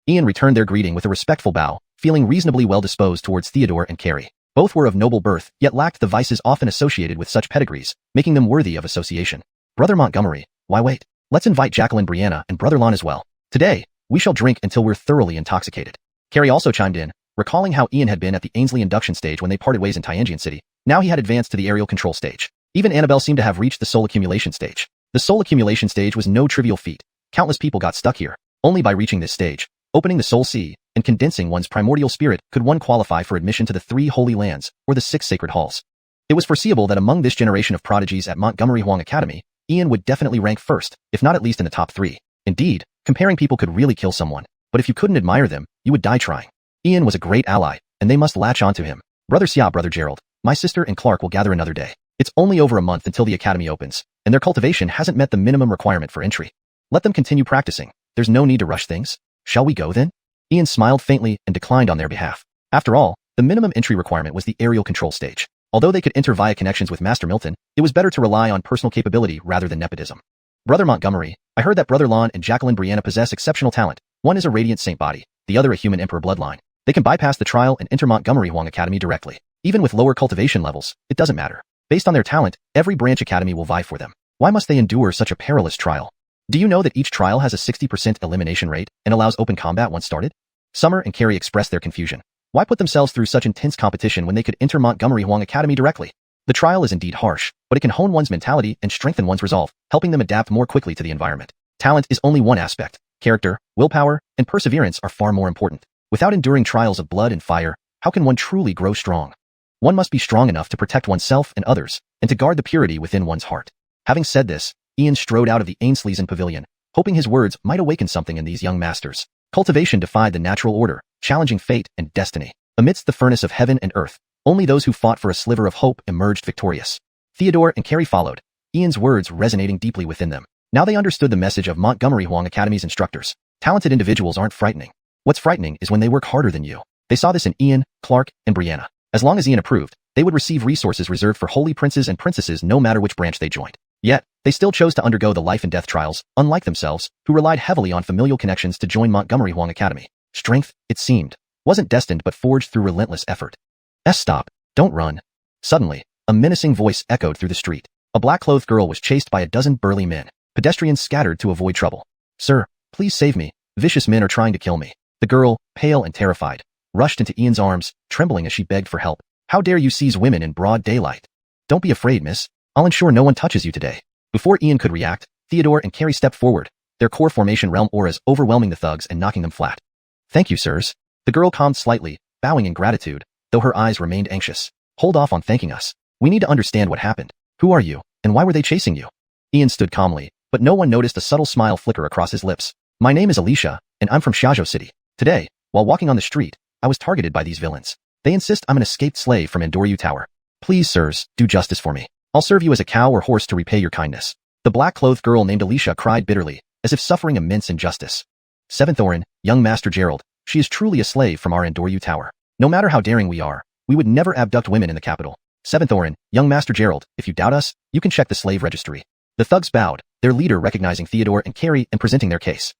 Ian returned their greeting with a respectful bow, feeling reasonably well disposed towards Theodore and Carrie. Both were of noble birth, yet lacked the vices often associated with such pedigrees, making them worthy of association. Brother Montgomery, why wait? Let's invite Jacqueline Brianna and Brother Lon as well. Today, we shall drink until we're thoroughly intoxicated. Carrie also chimed in, recalling how Ian had been at the Ainsley induction stage when they parted ways in Tianjian City. Now he had advanced to the aerial control stage. Even Annabelle seemed to have reached the soul accumulation stage. The soul accumulation stage was no trivial feat. Countless people got stuck here. Only by reaching this stage, opening the soul sea, and condensing one's primordial spirit could one qualify for admission to the 3 holy lands, or the 6 sacred halls. It was foreseeable that among this generation of prodigies at Montgomery Huang Academy, Ian would definitely rank first, if not at least in the top 3. Indeed, comparing people could really kill someone, but if you couldn't admire them, you would die trying. Ian was a great ally, and they must latch onto him. Brother Xia, Brother Gerald, my sister and Clark will gather another day. It's only over a month until the academy opens, and their cultivation hasn't met the minimum requirement for entry. Let them continue practicing. There's no need to rush things. Shall we go then? Ian smiled faintly and declined on their behalf. After all, the minimum entry requirement was the aerial control stage. Although they could enter via connections with Master Milton, it was better to rely on personal capability rather than nepotism. Brother Montgomery, I heard that Brother Lon and Jacqueline Brianna possess exceptional talent. One is a radiant saint body, the other a human emperor bloodline. They can bypass the trial and enter Montgomery Huang Academy directly. Even with lower cultivation levels, it doesn't matter. Based on their talent, every branch academy will vie for them. Why must they endure such a perilous trial? Do you know that each trial has a 60% elimination rate and allows open combat once started? Summer and Carrie expressed their confusion. Why put themselves through such intense competition when they could enter Montgomery Huang Academy directly? The trial is indeed harsh, but it can hone one's mentality and strengthen one's resolve, helping them adapt more quickly to the environment. Talent is only one aspect. Character, willpower, and perseverance are far more important. Without enduring trials of blood and fire, how can one truly grow strong? One must be strong enough to protect oneself and others, and to guard the purity within one's heart. Having said this, Ian strode out of the Ainsley's pavilion, hoping his words might awaken something in these young masters. Cultivation defied the natural order, challenging fate and destiny. Amidst the furnace of heaven and earth, only those who fought for a sliver of hope emerged victorious. Theodore and Carrie followed, Ian's words resonating deeply within them. Now they understood the message of Montgomery Huang Academy's instructors. Talented individuals aren't frightening. What's frightening is when they work harder than you. They saw this in Ian, Clark, and Brianna. As long as Ian approved, they would receive resources reserved for holy princes and princesses no matter which branch they joined. Yet, they still chose to undergo the life and death trials, unlike themselves, who relied heavily on familial connections to join Montgomery Huang Academy. Strength, it seemed, wasn't destined but forged through relentless effort. Stop. Don't run. Suddenly, a menacing voice echoed through the street. A black-clothed girl was chased by a dozen burly men. Pedestrians scattered to avoid trouble. Sir, please save me. Vicious men are trying to kill me. The girl, pale and terrified, rushed into Ian's arms, trembling as she begged for help. How dare you seize women in broad daylight? Don't be afraid, miss. I'll ensure no one touches you today. Before Ian could react, Theodore and Carrie stepped forward, their core formation realm auras overwhelming the thugs and knocking them flat. Thank you, sirs. The girl calmed slightly, bowing in gratitude, though her eyes remained anxious. Hold off on thanking us. We need to understand what happened. Who are you, and why were they chasing you? Ian stood calmly, but no one noticed a subtle smile flicker across his lips. My name is Alicia, and I'm from Xiaozhou City. Today, while walking on the street, I was targeted by these villains. They insist I'm an escaped slave from Andoryu Tower. Please, sirs, do justice for me. I'll serve you as a cow or horse to repay your kindness. The black-clothed girl named Alicia cried bitterly, as if suffering immense injustice. Seventh Orin, young Master Gerald, she is truly a slave from our Andoryu Tower. No matter how daring we are, we would never abduct women in the capital. Seventh Orin, young Master Gerald, if you doubt us, you can check the slave registry. The thugs bowed, their leader recognizing Theodore and Carrie and presenting their case.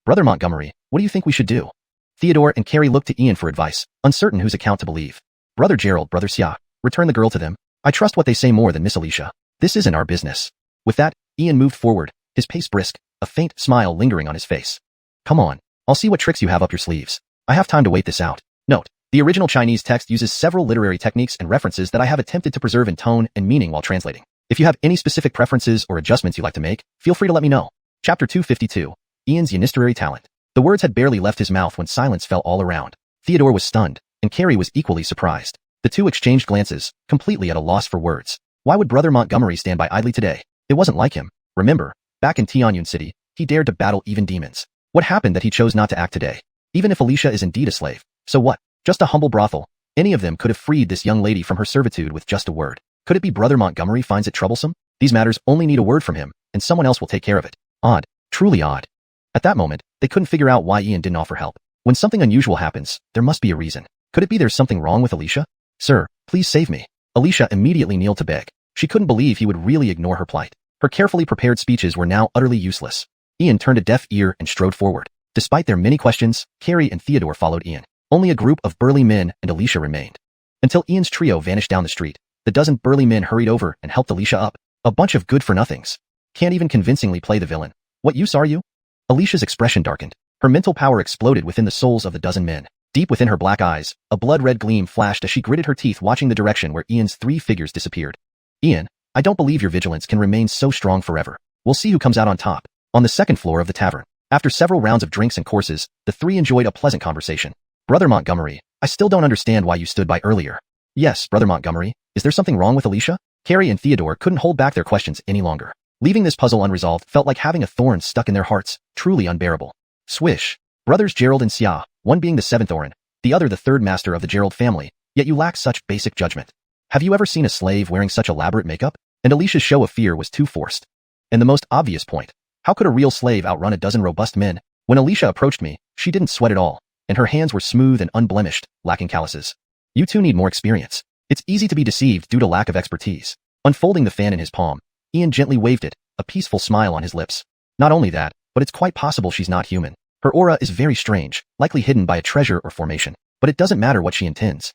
Brother Montgomery, what do you think we should do? Theodore and Carrie looked to Ian for advice, uncertain whose account to believe. Brother Gerald, Brother Xia, return the girl to them. I trust what they say more than Miss Alicia. This isn't our business. With that, Ian moved forward, his pace brisk, a faint smile lingering on his face. Come on, I'll see what tricks you have up your sleeves. I have time to wait this out. Note, the original Chinese text uses several literary techniques and references that I have attempted to preserve in tone and meaning while translating. If you have any specific preferences or adjustments you'd like to make, feel free to let me know. Chapter 252, Ian's Yanistary Talent. The words had barely left his mouth when silence fell all around. Theodore was stunned, and Carrie was equally surprised. The two exchanged glances, completely at a loss for words. Why would Brother Montgomery stand by idly today? It wasn't like him. Remember, back in Tianyun City, he dared to battle even demons. What happened that he chose not to act today? Even if Alicia is indeed a slave, so what? Just a humble brothel. Any of them could have freed this young lady from her servitude with just a word. Could it be Brother Montgomery finds it troublesome? These matters only need a word from him, and someone else will take care of it. Odd. Truly odd. At that moment, they couldn't figure out why Ian didn't offer help. When something unusual happens, there must be a reason. Could it be there's something wrong with Alicia? Sir, please save me. Alicia immediately kneeled to beg. She couldn't believe he would really ignore her plight. Her carefully prepared speeches were now utterly useless. Ian turned a deaf ear and strode forward. Despite their many questions, Carrie and Theodore followed Ian. Only a group of burly men and Alicia remained. Until Ian's trio vanished down the street, the dozen burly men hurried over and helped Alicia up. A bunch of good-for-nothings. Can't even convincingly play the villain. What use are you? Alicia's expression darkened. Her mental power exploded within the souls of the dozen men. Deep within her black eyes, a blood-red gleam flashed as she gritted her teeth watching the direction where Ian's three figures disappeared. Ian, I don't believe your vigilance can remain so strong forever. We'll see who comes out on top. On the second floor of the tavern, after several rounds of drinks and courses, the three enjoyed a pleasant conversation. Brother Montgomery, I still don't understand why you stood by earlier. Yes, Brother Montgomery, is there something wrong with Alicia? Carrie and Theodore couldn't hold back their questions any longer. Leaving this puzzle unresolved felt like having a thorn stuck in their hearts, truly unbearable. Swish. Brothers Gerald and Xia, one being the seventh Orin, the other the third master of the Gerald family, yet you lack such basic judgment. Have you ever seen a slave wearing such elaborate makeup? And Alicia's show of fear was too forced. And the most obvious point, how could a real slave outrun a dozen robust men? When Alicia approached me, she didn't sweat at all, and her hands were smooth and unblemished, lacking calluses. You two need more experience. It's easy to be deceived due to lack of expertise. Unfolding the fan in his palm, Ian gently waved it, a peaceful smile on his lips. Not only that, but it's quite possible she's not human. Her aura is very strange, likely hidden by a treasure or formation, but it doesn't matter what she intends.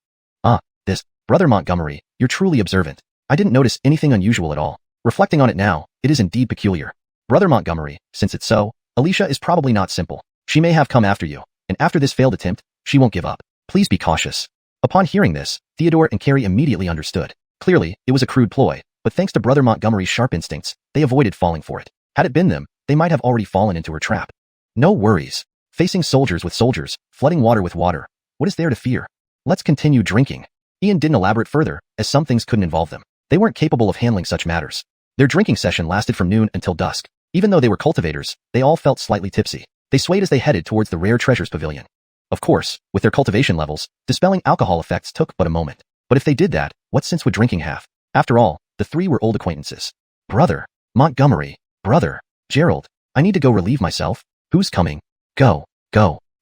Brother Montgomery, you're truly observant. I didn't notice anything unusual at all. Reflecting on it now, it is indeed peculiar. Brother Montgomery, since it's so, Alicia is probably not simple. She may have come after you, and after this failed attempt, she won't give up. Please be cautious. Upon hearing this, Theodore and Carrie immediately understood. Clearly, it was a crude ploy, but thanks to Brother Montgomery's sharp instincts, they avoided falling for it. Had it been them, they might have already fallen into her trap. No worries. Facing soldiers with soldiers, flooding water with water. What is there to fear? Let's continue drinking. Ian didn't elaborate further, as some things couldn't involve them. They weren't capable of handling such matters. Their drinking session lasted from noon until dusk. Even though they were cultivators, they all felt slightly tipsy. They swayed as they headed towards the Rare Treasures Pavilion. Of course, with their cultivation levels, dispelling alcohol effects took but a moment. But if they did that, what sense would drinking have? After all, the three were old acquaintances. Brother Montgomery, Brother Gerald, I need to go relieve myself. Who's coming? Go.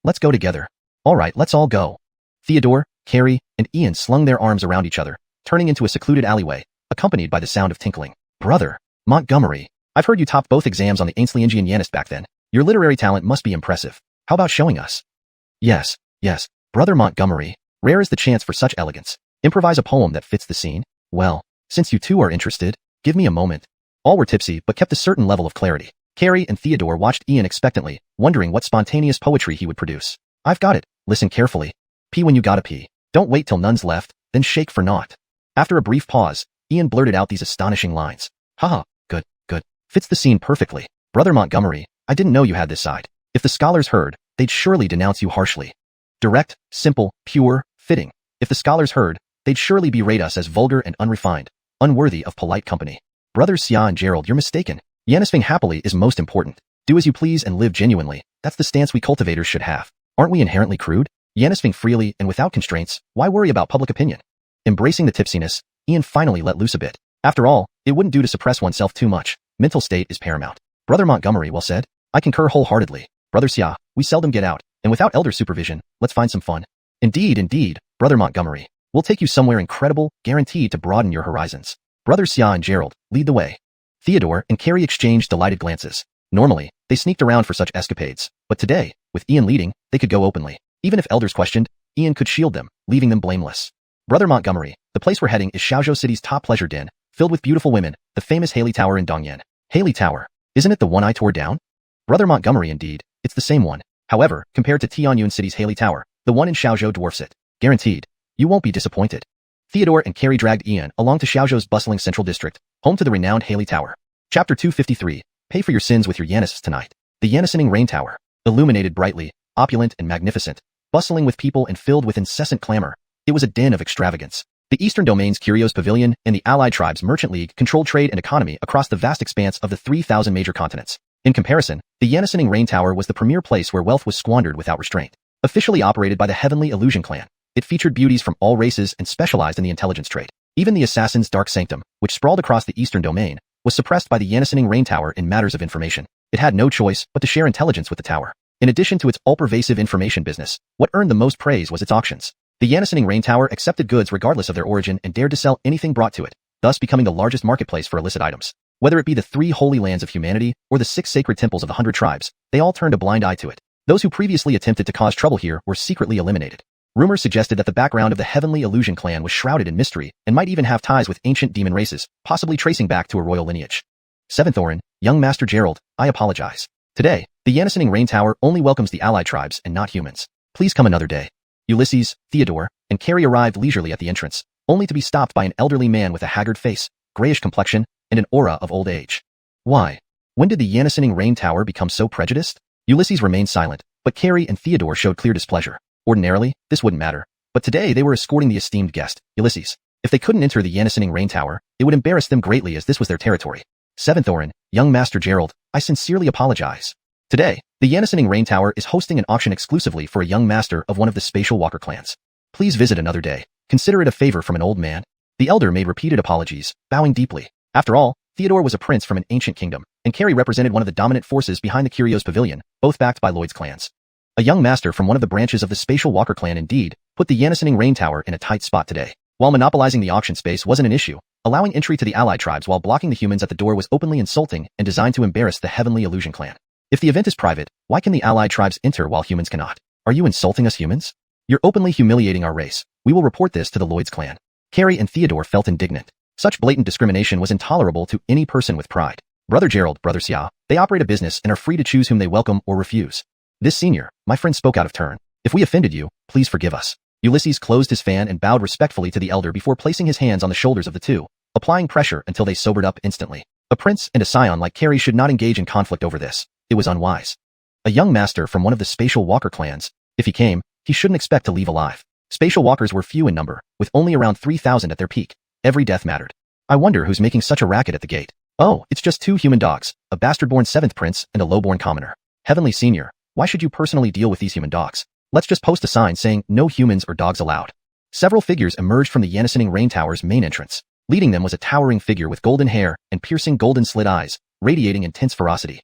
Let's go together. All right, let's all go. Theodore, Carrie, and Ian slung their arms around each other, turning into a secluded alleyway, accompanied by the sound of tinkling. Brother Montgomery, I've heard you topped both exams on the Xianxian Yanist back then. Your literary talent must be impressive. How about showing us? Yes, Brother Montgomery, rare is the chance for such elegance. Improvise a poem that fits the scene. Well, since you two are interested, give me a moment. All were tipsy but kept a certain level of clarity. Carrie and Theodore watched Ian expectantly, wondering what spontaneous poetry he would produce. I've got it. Listen carefully. Pee when you gotta pee. Don't wait till none's left, then shake for naught. After a brief pause, Ian blurted out these astonishing lines. Haha, good. Fits the scene perfectly. Brother Montgomery, I didn't know you had this side. If the scholars heard, they'd surely denounce you harshly. Direct, simple, pure, fitting. If the scholars heard, they'd surely berate us as vulgar and unrefined, unworthy of polite company. Brothers Xia and Gerald, you're mistaken. Yanisving happily is most important. Do as you please and live genuinely. That's the stance we cultivators should have. Aren't we inherently crude? Yanisving freely and without constraints, why worry about public opinion? Embracing the tipsiness, Ian finally let loose a bit. After all, it wouldn't do to suppress oneself too much. Mental state is paramount. Brother Montgomery, well said. I concur wholeheartedly. Brother Xia, we seldom get out, and without elder supervision, let's find some fun. Indeed, Brother Montgomery. We'll take you somewhere incredible, guaranteed to broaden your horizons. Brothers Xia and Gerald, lead the way. Theodore and Carrie exchanged delighted glances. Normally, they sneaked around for such escapades, but today, with Ian leading, they could go openly. Even if elders questioned, Ian could shield them, leaving them blameless. Brother Montgomery, the place we're heading is Xiaozhou City's top pleasure den, filled with beautiful women, the famous Haley Tower in Dongyan. Haley Tower. Isn't it the one I tore down? Brother Montgomery, indeed, it's the same one. However, compared to Tianyun City's Haley Tower, the one in Xiaozhou dwarfs it. Guaranteed. You won't be disappointed. Theodore and Carrie dragged Ian along to Xiaozhou's bustling central district, home to the renowned Haley Tower. Chapter 253. Pay for your sins with your Yanisves tonight. The Yanising Rain Tower. Illuminated brightly, opulent and magnificent, bustling with people and filled with incessant clamor. It was a den of extravagance. The Eastern Domain's Curios Pavilion and the Allied Tribes Merchant League controlled trade and economy across the vast expanse of the 3,000 major continents. In comparison, the Yanising Rain Tower was the premier place where wealth was squandered without restraint. Officially operated by the Heavenly Illusion Clan, it featured beauties from all races and specialized in the intelligence trade. Even the Assassin's Dark Sanctum, which sprawled across the Eastern Domain, was suppressed by the Yanising Rain Tower in matters of information. It had no choice but to share intelligence with the tower. In addition to its all-pervasive information business, what earned the most praise was its auctions. The Yanising Rain Tower accepted goods regardless of their origin and dared to sell anything brought to it, thus becoming the largest marketplace for illicit items. Whether it be the 3 holy lands of humanity or the 6 sacred temples of the 100 tribes, they all turned a blind eye to it. Those who previously attempted to cause trouble here were secretly eliminated. Rumors suggested that the background of the Heavenly Illusion Clan was shrouded in mystery and might even have ties with ancient demon races, possibly tracing back to a royal lineage. 7th Orin, young Master Gerald, I apologize. Today, the Yanising Rain Tower only welcomes the allied tribes and not humans. Please come another day. Ulysses, Theodore, and Carrie arrived leisurely at the entrance, only to be stopped by an elderly man with a haggard face, grayish complexion, and an aura of old age. Why? When did the Yanising Rain Tower become so prejudiced? Ulysses remained silent, but Carrie and Theodore showed clear displeasure. Ordinarily, this wouldn't matter, but today they were escorting the esteemed guest, Ulysses. If they couldn't enter the Yanising Rain Tower, it would embarrass them greatly as this was their territory. 7th Orin, young Master Gerald, I sincerely apologize. Today, the Yanising Rain Tower is hosting an auction exclusively for a young master of one of the Spatial Walker clans. Please visit another day. Consider it a favor from an old man. The elder made repeated apologies, bowing deeply. After all, Theodore was a prince from an ancient kingdom, and Carrie represented one of the dominant forces behind the Curios Pavilion, both backed by Lloyd's clans. A young master from one of the branches of the Spatial Walker clan indeed put the Yanising Rain Tower in a tight spot today. While monopolizing the auction space wasn't an issue, allowing entry to the allied tribes while blocking the humans at the door was openly insulting and designed to embarrass the Heavenly Illusion Clan. If the event is private, why can the allied tribes enter while humans cannot? Are you insulting us humans? You're openly humiliating our race. We will report this to the Lloyd's clan. Carrie and Theodore felt indignant. Such blatant discrimination was intolerable to any person with pride. Brother Gerald, Brother Xia, they operate a business and are free to choose whom they welcome or refuse. This senior, my friend, spoke out of turn. If we offended you, please forgive us. Ulysses closed his fan and bowed respectfully to the elder before placing his hands on the shoulders of the two, applying pressure until they sobered up instantly. A prince and a scion like Carrie should not engage in conflict over this. It was unwise. A young master from one of the Spatial Walker clans, if he came, he shouldn't expect to leave alive. Spatial Walkers were few in number, with only around 3,000 at their peak. Every death mattered. I wonder who's making such a racket at the gate. Oh, it's just 2 human dogs, a bastard-born 7th prince and a low-born commoner. Heavenly Senior, why should you personally deal with these human dogs? Let's just post a sign saying no humans or dogs allowed. Several figures emerged from the Yannisening Rain Tower's main entrance. Leading them was a towering figure with golden hair and piercing golden slit eyes, radiating intense ferocity.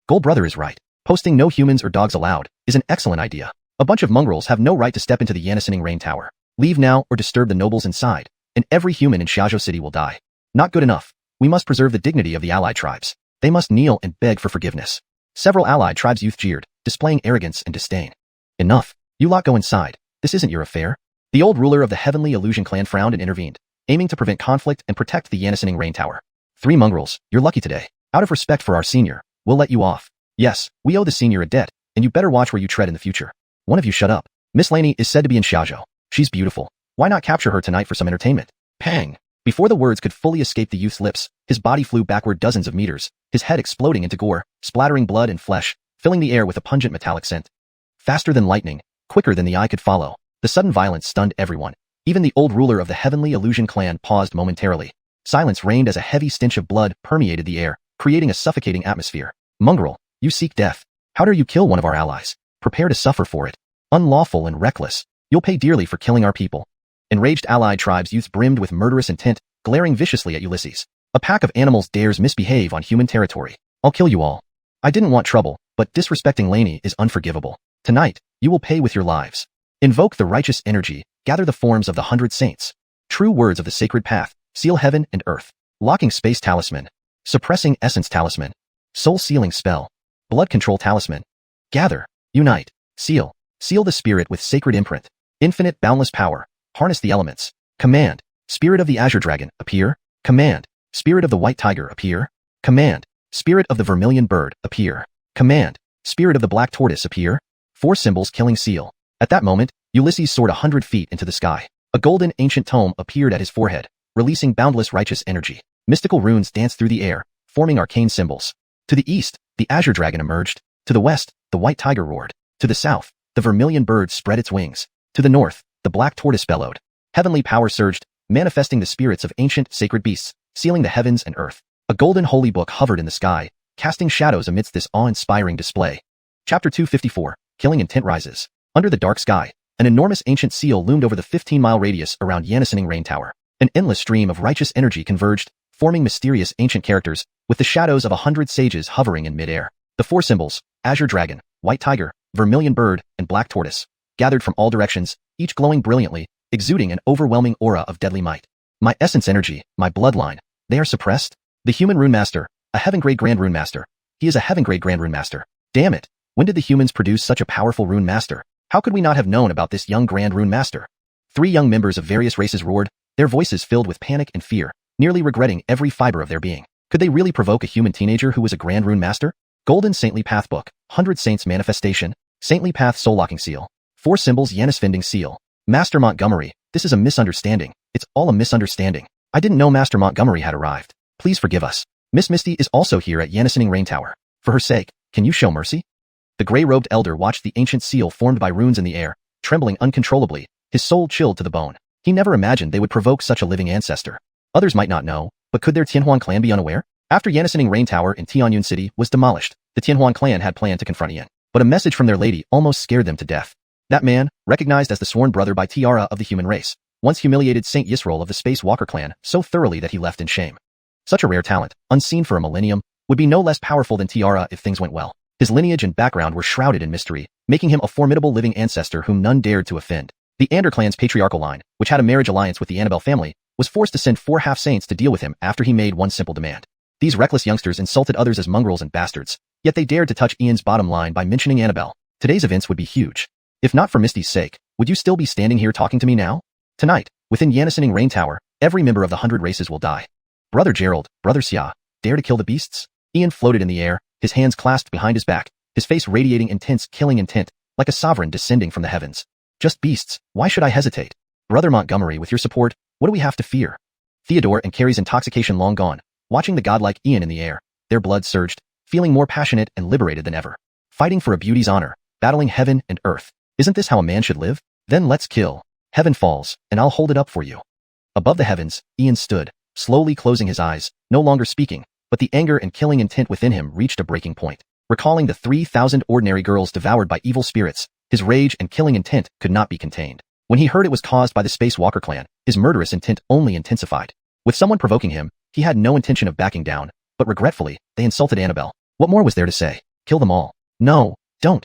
Gold Brother is right. Posting no humans or dogs allowed is an excellent idea. A bunch of mongrels have no right to step into the Yannisening Rain Tower. Leave now or disturb the nobles inside, and every human in Xiaozhou City will die. Not good enough. We must preserve the dignity of the allied tribes. They must kneel and beg for forgiveness. Several allied tribes' youth jeered, displaying arrogance and disdain. Enough. You lot go inside. This isn't your affair. The old ruler of the Heavenly Illusion clan frowned and intervened, aiming to prevent conflict and protect the Yannisening Rain Tower. 3 mongrels, you're lucky today. Out of respect for our senior, we'll let you off. Yes, we owe the senior a debt, and you better watch where you tread in the future. One of you shut up. Miss Laney is said to be in Xiaozhou. She's beautiful. Why not capture her tonight for some entertainment? Pang! Before the words could fully escape the youth's lips, his body flew backward dozens of meters, his head exploding into gore, splattering blood and flesh, filling the air with a pungent metallic scent. Faster than lightning, quicker than the eye could follow, the sudden violence stunned everyone. Even the old ruler of the Heavenly Illusion clan paused momentarily. Silence reigned as a heavy stench of blood permeated the air, creating a suffocating atmosphere. Mongrel, you seek death. How dare you kill one of our allies? Prepare to suffer for it. Unlawful and reckless. You'll pay dearly for killing our people. Enraged allied tribes' youths brimmed with murderous intent, glaring viciously at Ulysses. A pack of animals dares misbehave on human territory. I'll kill you all. I didn't want trouble, but disrespecting Laney is unforgivable. Tonight, you will pay with your lives. Invoke the righteous energy, gather the forms of the 100 saints. True words of the sacred path, seal heaven and earth. Locking space talisman. Suppressing essence talisman. Soul sealing spell. Blood control talisman. Gather. Unite. Seal. Seal the spirit with sacred imprint. Infinite boundless power. Harness the elements. Command. Spirit of the Azure Dragon, appear. Command. Spirit of the White Tiger, appear. Command. Spirit of the Vermilion Bird, appear. Command. Spirit of the Black Tortoise, appear. 4 symbols killing seal. At that moment, Ulysses soared 100 feet into the sky. A golden ancient tome appeared at his forehead, releasing boundless righteous energy. Mystical runes danced through the air, forming arcane symbols. To the east, the Azure Dragon emerged. To the west, the White Tiger roared. To the south, the Vermilion Bird spread its wings. To the north, the Black Tortoise bellowed. Heavenly power surged, manifesting the spirits of ancient, sacred beasts, sealing the heavens and earth. A golden holy book hovered in the sky, casting shadows amidst this awe-inspiring display. Chapter 254, Killing Intent Rises. Under the dark sky, an enormous ancient seal loomed over the 15-mile radius around Yannisening Rain Tower. An endless stream of righteous energy converged, forming mysterious ancient characters, with the shadows of 100 sages hovering in mid-air. The 4 symbols, Azure Dragon, White Tiger, Vermilion Bird, and Black Tortoise, gathered from all directions, each glowing brilliantly, exuding an overwhelming aura of deadly might. My essence energy, my bloodline, they are suppressed? The human rune master, a heaven-grade grand rune master. He is a heaven-grade grand rune master. Damn it! When did the humans produce such a powerful rune master? How could we not have known about this young grand rune master? 3 young members of various races roared, their voices filled with panic and fear, nearly regretting every fiber of their being. Could they really provoke a human teenager who was a grand rune master? Golden Saintly Path Book, 100 Saints Manifestation, Saintly Path Soul Locking Seal. 4 symbols Yannisfinding Seal. Master Montgomery, this is a misunderstanding. It's all a misunderstanding. I didn't know Master Montgomery had arrived. Please forgive us. Miss Misty is also here at Yannisening Rain Tower. For her sake, can you show mercy? The gray-robed elder watched the ancient seal formed by runes in the air, trembling uncontrollably, his soul chilled to the bone. He never imagined they would provoke such a living ancestor. Others might not know, but could their Tianhuan clan be unaware? After Yannisening Rain Tower in Tianyun City was demolished, the Tianhuan clan had planned to confront Yan. But a message from their lady almost scared them to death. That man, recognized as the sworn brother by Tiara of the human race, once humiliated Saint Yisrael of the Space Walker clan so thoroughly that he left in shame. Such a rare talent, unseen for a millennium, would be no less powerful than Tiara if things went well. His lineage and background were shrouded in mystery, making him a formidable living ancestor whom none dared to offend. The Ander clan's patriarchal line, which had a marriage alliance with the Annabelle family, was forced to send 4 half-saints to deal with him after he made one simple demand. These reckless youngsters insulted others as mongrels and bastards, yet they dared to touch Ian's bottom line by mentioning Annabelle. Today's events would be huge. If not for Misty's sake, would you still be standing here talking to me now? Tonight, Within Yannisening Rain Tower, every member of the 100 races will die. Brother Gerald, Brother Xia, dare to kill the beasts? Ian floated in the air, his hands clasped behind his back, his face radiating intense killing intent, like a sovereign descending from the heavens. Just beasts, why should I hesitate? Brother Montgomery, with your support, what do we have to fear? Theodore and Carrie's intoxication long gone, watching the godlike Ian in the air, their blood surged, feeling more passionate and liberated than ever. Fighting for a beauty's honor, battling heaven and earth. Isn't this how a man should live? Then let's kill. Heaven falls, and I'll hold it up for you. Above the heavens, Ian stood, slowly closing his eyes, no longer speaking, but the anger and killing intent within him reached a breaking point. Recalling the 3,000 ordinary girls devoured by evil spirits, his rage and killing intent could not be contained. When he heard it was caused by the Space Walker clan, his murderous intent only intensified. With someone provoking him, he had no intention of backing down, but regretfully, they insulted Annabelle. What more was there to say? Kill them all. No, don't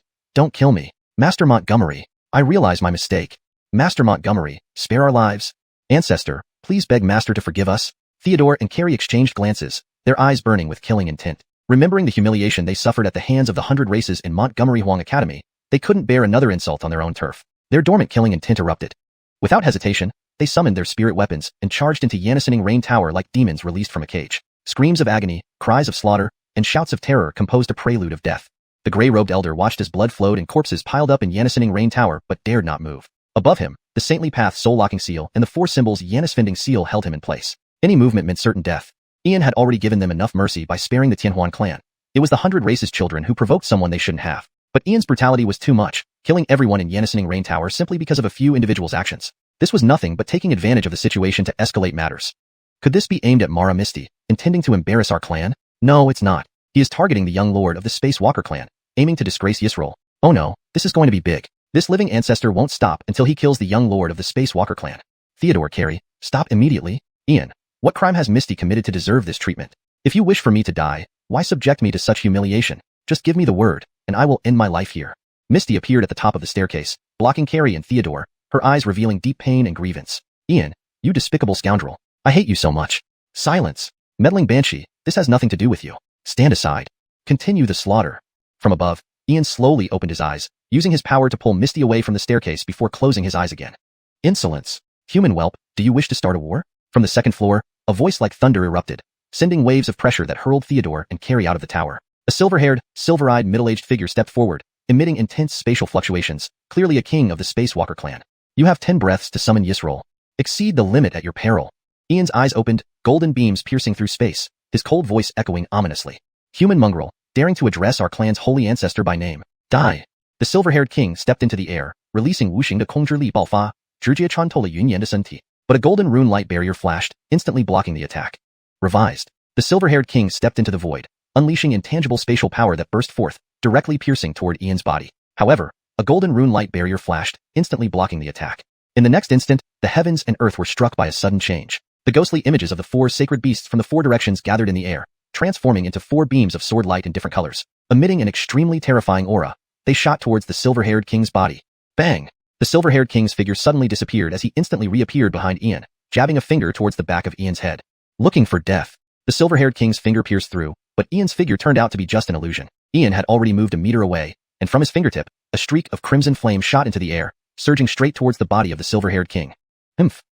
kill me. Master Montgomery, I realize my mistake. Master Montgomery, spare our lives. Ancestor, please beg Master to forgive us. Theodore and Carrie exchanged glances, their eyes burning with killing intent. Remembering the humiliation they suffered at the hands of the 100 races in Montgomery Huang Academy, they couldn't bear another insult on their own turf. Their dormant killing intent erupted. Without hesitation, they summoned their spirit weapons and charged into Yannisening Rain Tower like demons released from a cage. Screams of agony, cries of slaughter, and shouts of terror composed a prelude of death. The gray-robed elder watched as blood flowed and corpses piled up in Yannisening Rain Tower but dared not move. Above him, the saintly path soul-locking seal and the 4 symbols Yannisfending seal held him in place. Any movement meant certain death. Ian had already given them enough mercy by sparing the Tianhuan clan. It was the 100 races children who provoked someone they shouldn't have. But Ian's brutality was too much, killing everyone in Yannisening Rain Tower simply because of a few individuals' actions. This was nothing but taking advantage of the situation to escalate matters. Could this be aimed at Mara Misty, intending to embarrass our clan? No, it's not. He is targeting the young lord of the Space Walker clan, aiming to disgrace Yisrael. Oh no, this is going to be big. This living ancestor won't stop until he kills the young lord of the Space Walker clan. Theodore, Carrie, stop immediately. Ian, what crime has Misty committed to deserve this treatment? If you wish for me to die, why subject me to such humiliation? Just give me the word, and I will end my life here. Misty appeared at the top of the staircase, blocking Carrie and Theodore, her eyes revealing deep pain and grievance. Ian, you despicable scoundrel. I hate you so much. Silence. Meddling banshee, this has nothing to do with you. Stand aside. Continue the slaughter. From above, Ian slowly opened his eyes, using his power to pull Misty away from the staircase before closing his eyes again. Insolence. Human whelp, do you wish to start a war? From the second floor, a voice like thunder erupted, sending waves of pressure that hurled Theodore and Carrie out of the tower. A silver-haired, silver-eyed middle-aged figure stepped forward, emitting intense spatial fluctuations, clearly a king of the Space Walker clan. You have 10 breaths to summon Yisrael. Exceed the limit at your peril. Ian's eyes opened, golden beams piercing through space, his cold voice echoing ominously. Human mongrel, daring to address our clan's holy ancestor by name. Die. The silver-haired king stepped into the air, releasing wuxing de kongzhi balfa, zhijia chantola yunyan de senti. But a golden rune light barrier flashed, instantly blocking the attack. Revised. The silver-haired king stepped into the void, unleashing intangible spatial power that burst forth, directly piercing toward Ian's body. However, a golden rune light barrier flashed, instantly blocking the attack. In the next instant, the heavens and earth were struck by a sudden change. The ghostly images of the 4 sacred beasts from the 4 directions gathered in the air, transforming into 4 beams of sword light in different colors. Emitting an extremely terrifying aura, they shot towards the silver-haired king's body. Bang! The silver-haired king's figure suddenly disappeared as he instantly reappeared behind Ian, jabbing a finger towards the back of Ian's head. Looking for death. The silver-haired king's finger pierced through, but Ian's figure turned out to be just an illusion. Ian had already moved a meter away, and from his fingertip, a streak of crimson flame shot into the air, surging straight towards the body of the silver-haired king.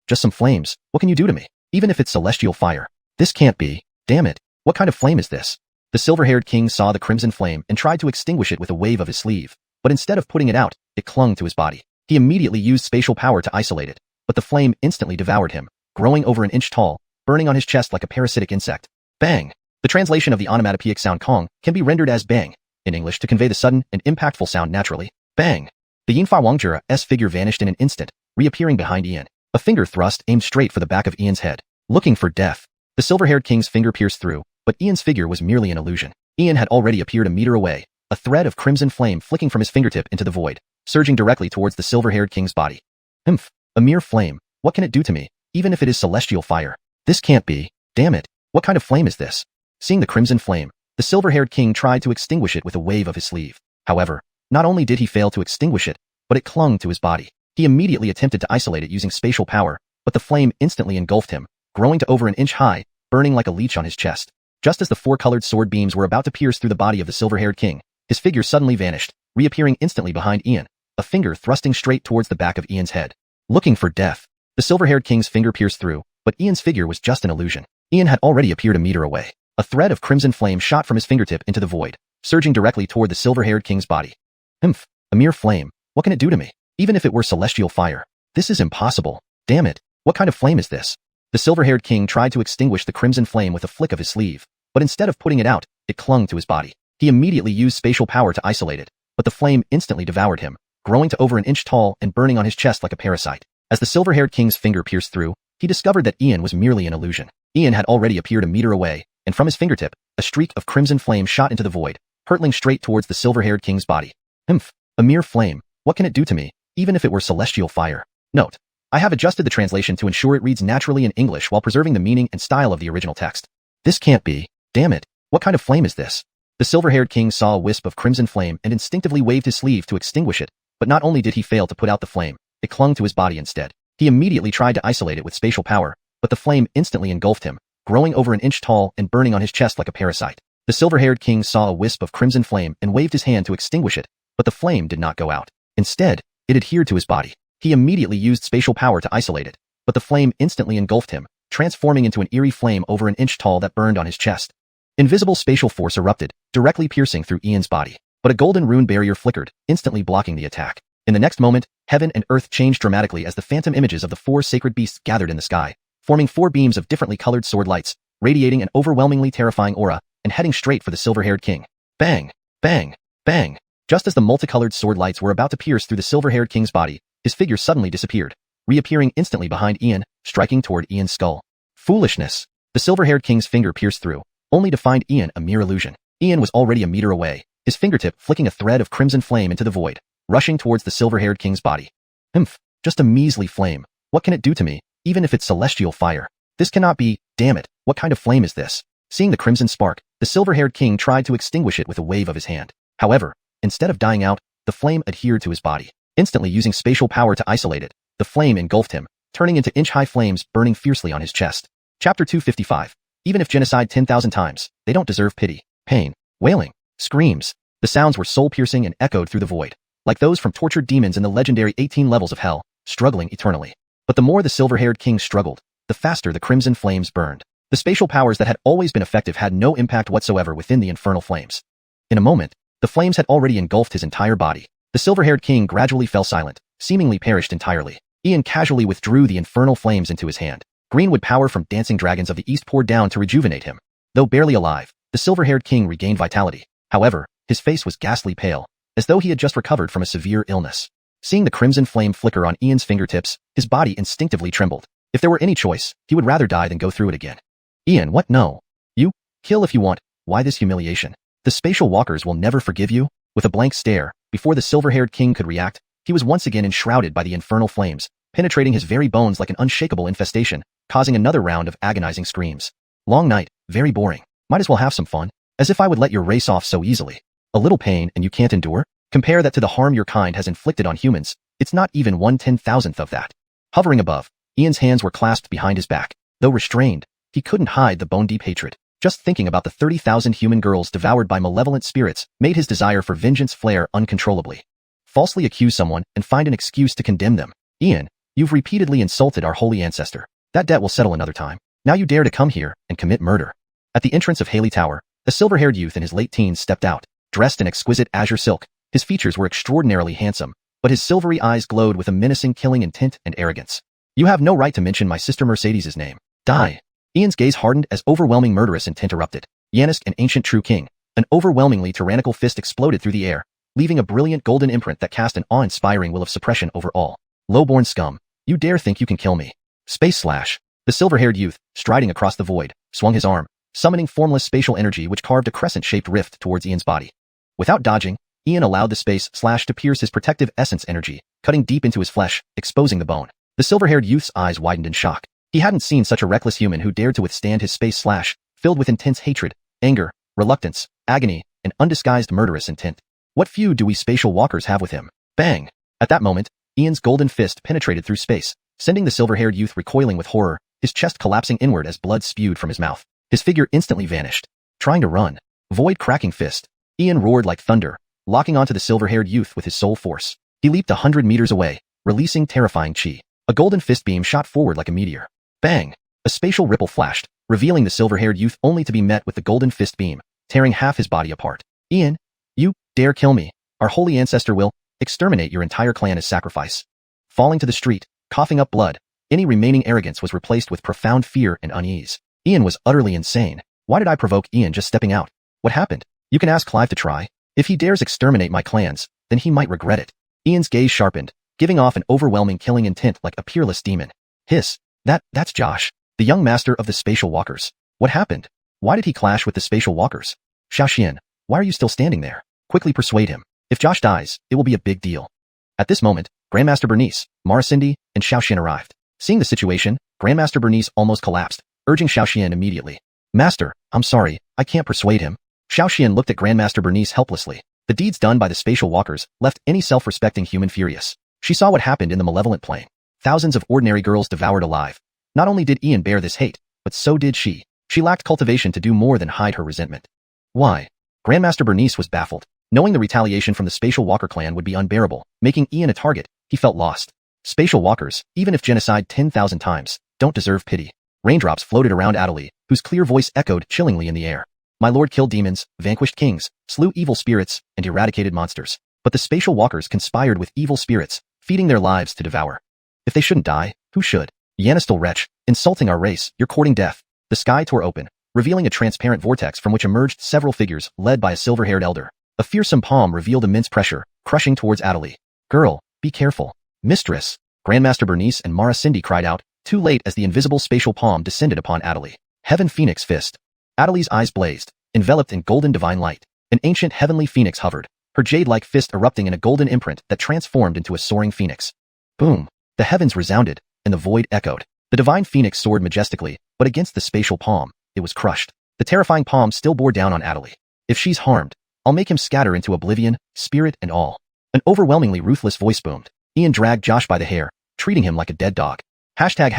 Just some flames. What can you do to me? Even if it's celestial fire. This can't be. Damn it. What kind of flame is this? The silver-haired king saw the crimson flame and tried to extinguish it with a wave of his sleeve, but instead of putting it out, it clung to his body. He immediately used spatial power to isolate it, but the flame instantly devoured him, growing over an inch tall, burning on his chest like a parasitic insect. Bang! The translation of the onomatopoeic sound kong can be rendered as bang, in English to convey the sudden and impactful sound naturally. Bang! The Yinfa Wangjura's figure vanished in an instant, reappearing behind Ian. A finger thrust aimed straight for the back of Ian's head. Looking for death. The silver-haired king's finger pierced through, but Ian's figure was merely an illusion. Ian had already appeared a meter away, a thread of crimson flame flicking from his fingertip into the void, surging directly towards the silver-haired king's body. A mere flame. What can it do to me, even if it is celestial fire? This can't be. Damn it. What kind of flame is this? Seeing the crimson flame, the silver-haired king tried to extinguish it with a wave of his sleeve. However, not only did he fail to extinguish it, but it clung to his body. He immediately attempted to isolate it using spatial power, but the flame instantly engulfed him, growing to over an inch high, burning like a leech on his chest. Just as the 4 colored sword beams were about to pierce through the body of the silver-haired king, his figure suddenly vanished, reappearing instantly behind Ian, a finger thrusting straight towards the back of Ian's head. Looking for death. The silver-haired king's finger pierced through, but Ian's figure was just an illusion. Ian had already appeared a meter away. A thread of crimson flame shot from his fingertip into the void, surging directly toward the silver-haired king's body. Humph, a mere flame. What can it do to me? Even if it were celestial fire. This is impossible. Damn it. What kind of flame is this? The silver-haired king tried to extinguish the crimson flame with a flick of his sleeve, but instead of putting it out, it clung to his body. He immediately used spatial power to isolate it, but the flame instantly devoured him, growing to over an inch tall and burning on his chest like a parasite. As the silver-haired king's finger pierced through, he discovered that Ian was merely an illusion. Ian had already appeared a meter away, and from his fingertip, a streak of crimson flame shot into the void, hurtling straight towards the silver-haired king's body. Humph, a mere flame. What can it do to me, even if it were celestial fire? Note: I have adjusted the translation to ensure it reads naturally in English while preserving the meaning and style of the original text. This can't be. Damn it. What kind of flame is this? The silver-haired king saw a wisp of crimson flame and instinctively waved his sleeve to extinguish it, but not only did he fail to put out the flame, it clung to his body instead. He immediately tried to isolate it with spatial power, but the flame instantly engulfed him, growing over an inch tall and burning on his chest like a parasite. The silver-haired king saw a wisp of crimson flame and waved his hand to extinguish it, but the flame did not go out. Instead, it adhered to his body. He immediately used spatial power to isolate it, but the flame instantly engulfed him, transforming into an eerie flame over an inch tall that burned on his chest. Invisible spatial force erupted, directly piercing through Ian's body, but a golden rune barrier flickered, instantly blocking the attack. In the next moment, heaven and earth changed dramatically as the phantom images of the four sacred beasts gathered in the sky, forming four beams of differently colored sword lights, radiating an overwhelmingly terrifying aura, and heading straight for the silver-haired king. Bang! Bang! Bang! Just as the multicolored sword lights were about to pierce through the silver-haired king's body, his figure suddenly disappeared, reappearing instantly behind Ian, striking toward Ian's skull. Foolishness! The silver-haired king's finger pierced through, only to find Ian a mere illusion. Ian was already a meter away, his fingertip flicking a thread of crimson flame into the void, rushing towards the silver-haired king's body. Humph! Just a measly flame. What can it do to me, even if it's celestial fire? This cannot be. Damn it, what kind of flame is this? Seeing the crimson spark, the silver-haired king tried to extinguish it with a wave of his hand. However, instead of dying out, the flame adhered to his body. Instantly using spatial power to isolate it, the flame engulfed him, turning into inch-high flames burning fiercely on his chest. Chapter 255. Even if genocide 10,000 times, they don't deserve pity. Pain, wailing, screams. The sounds were soul-piercing and echoed through the void, like those from tortured demons in the legendary 18 levels of hell, struggling eternally. But the more the silver-haired king struggled, the faster the crimson flames burned. The spatial powers that had always been effective had no impact whatsoever within the infernal flames. In a moment, the flames had already engulfed his entire body. The silver-haired king gradually fell silent, seemingly perished entirely. Ian casually withdrew the infernal flames into his hand. Greenwood power from dancing dragons of the east poured down to rejuvenate him. Though barely alive, the silver-haired king regained vitality. However, his face was ghastly pale, as though he had just recovered from a severe illness. Seeing the crimson flame flicker on Ian's fingertips, his body instinctively trembled. If there were any choice, he would rather die than go through it again. Ian, what? No. You? Kill if you want. Why this humiliation? The spatial walkers will never forgive you? With a blank stare, before the silver-haired king could react, he was once again enshrouded by the infernal flames, penetrating his very bones like an unshakable infestation, causing another round of agonizing screams. Long night, very boring. Might as well have some fun. As if I would let your race off so easily. A little pain and you can't endure? Compare that to the harm your kind has inflicted on humans. It's not even 1/10,000th of that. Hovering above, Ian's hands were clasped behind his back. Though restrained, he couldn't hide the bone-deep hatred. Just thinking about the 30,000 human girls devoured by malevolent spirits made his desire for vengeance flare uncontrollably. Falsely accuse someone and find an excuse to condemn them. Ian, you've repeatedly insulted our holy ancestor. That debt will settle another time. Now you dare to come here and commit murder. At the entrance of Haley Tower, a silver-haired youth in his late teens stepped out, dressed in exquisite azure silk. His features were extraordinarily handsome, but his silvery eyes glowed with a menacing killing intent and arrogance. You have no right to mention my sister Mercedes's name. Die. Ian's gaze hardened as overwhelming murderous intent erupted. Yanist, an ancient true king, an overwhelmingly tyrannical fist exploded through the air, leaving a brilliant golden imprint that cast an awe-inspiring will of suppression over all. Low-born scum, you dare think you can kill me. Space slash. The silver-haired youth, striding across the void, swung his arm, summoning formless spatial energy which carved a crescent-shaped rift towards Ian's body. Without dodging, Ian allowed the space slash to pierce his protective essence energy, cutting deep into his flesh, exposing the bone. The silver-haired youth's eyes widened in shock. He hadn't seen such a reckless human who dared to withstand his space slash, filled with intense hatred, anger, reluctance, agony, and undisguised murderous intent. What feud do we spatial walkers have with him? Bang! At that moment, Ian's golden fist penetrated through space, sending the silver-haired youth recoiling with horror, his chest collapsing inward as blood spewed from his mouth. His figure instantly vanished. Trying to run. Void-cracking fist. Ian roared like thunder, locking onto the silver-haired youth with his soul force. He leaped 100 meters away, releasing terrifying chi. A golden fist beam shot forward like a meteor. Bang! A spatial ripple flashed, revealing the silver-haired youth only to be met with the golden fist beam, tearing half his body apart. Ian, you dare kill me. Our holy ancestor will exterminate your entire clan as sacrifice. Falling to the street, coughing up blood, any remaining arrogance was replaced with profound fear and unease. Ian was utterly insane. Why did I provoke Ian just stepping out? What happened? You can ask Clive to try. If he dares exterminate my clans, then he might regret it. Ian's gaze sharpened, giving off an overwhelming killing intent like a peerless demon. Hiss. That's Josh, the young master of the spatial walkers. What happened? Why did he clash with the spatial walkers? Xiuxian, why are you still standing there? Quickly persuade him. If Josh dies, it will be a big deal. At this moment, Grandmaster Bernice, Marasindi, and Xiuxian arrived. Seeing the situation, Grandmaster Bernice almost collapsed, urging Xiuxian immediately. Master, I'm sorry, I can't persuade him. Xiuxian looked at Grandmaster Bernice helplessly. The deeds done by the spatial walkers left any self-respecting human furious. She saw what happened in the malevolent plane. Thousands of ordinary girls devoured alive. Not only did Ian bear this hate, but so did she. She lacked cultivation to do more than hide her resentment. Why? Grandmaster Bernice was baffled. Knowing the retaliation from the Spatial Walker clan would be unbearable, making Ian a target, he felt lost. Spatial Walkers, even if genocide 10,000 times, don't deserve pity. Raindrops floated around Adderley, whose clear voice echoed chillingly in the air. My lord killed demons, vanquished kings, slew evil spirits, and eradicated monsters. But the Spatial Walkers conspired with evil spirits, feeding their lives to devour. If they shouldn't die, who should? Yanistal wretch, insulting our race, you're courting death. The sky tore open, revealing a transparent vortex from which emerged several figures led by a silver-haired elder. A fearsome palm revealed immense pressure, crushing towards Adderley. Girl, be careful. Mistress. Grandmaster Bernice and Marasindi cried out, too late as the invisible spatial palm descended upon Adderley. Heaven Phoenix Fist. Adderley's eyes blazed, enveloped in golden divine light. An ancient heavenly phoenix hovered, her jade-like fist erupting in a golden imprint that transformed into a soaring phoenix. Boom. The heavens resounded, and the void echoed. The divine phoenix soared majestically, but against the spatial palm, it was crushed. The terrifying palm still bore down on Adderley. If she's harmed, I'll make him scatter into oblivion, spirit and all. An overwhelmingly ruthless voice boomed. Ian dragged Josh by the hair, treating him like a dead dog. Hashtag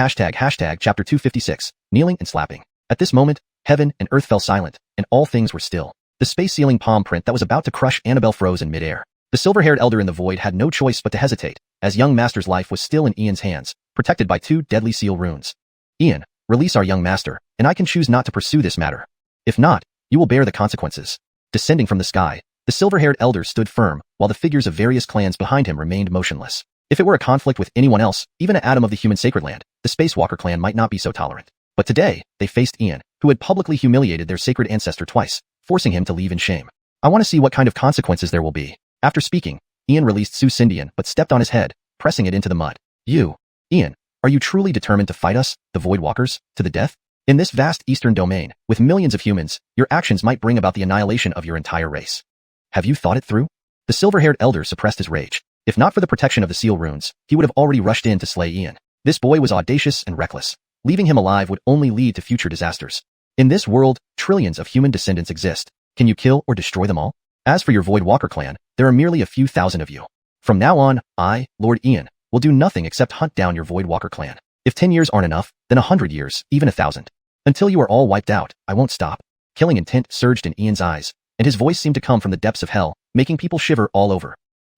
chapter 256, kneeling and slapping. At this moment, heaven and earth fell silent, and all things were still. The space-sealing palm print that was about to crush Annabelle froze in midair. The silver-haired elder in the void had no choice but to hesitate, as young master's life was still in Ian's hands, protected by 2 deadly seal runes. Ian, release our young master, and I can choose not to pursue this matter. If not, you will bear the consequences. Descending from the sky, the silver-haired elder stood firm, while the figures of various clans behind him remained motionless. If it were a conflict with anyone else, even an atom of the human sacred land, the Spacewalker clan might not be so tolerant. But today, they faced Ian, who had publicly humiliated their sacred ancestor twice, forcing him to leave in shame. I want to see what kind of consequences there will be. After speaking, Ian released Xiuxian but stepped on his head, pressing it into the mud. You, Ian, are you truly determined to fight us, the Void Walkers, to the death? In this vast eastern domain, with millions of humans, your actions might bring about the annihilation of your entire race. Have you thought it through? The silver-haired elder suppressed his rage. If not for the protection of the seal runes, he would have already rushed in to slay Ian. This boy was audacious and reckless. Leaving him alive would only lead to future disasters. In this world, trillions of human descendants exist. Can you kill or destroy them all? As for your Void Walker clan, there are merely a few thousand of you. From now on, I, Lord Ian, will do nothing except hunt down your Void Walker clan. If 10 years aren't enough, then 100 years, even 1,000. Until you are all wiped out, I won't stop. Killing intent surged in Ian's eyes, and his voice seemed to come from the depths of hell, making people shiver all over.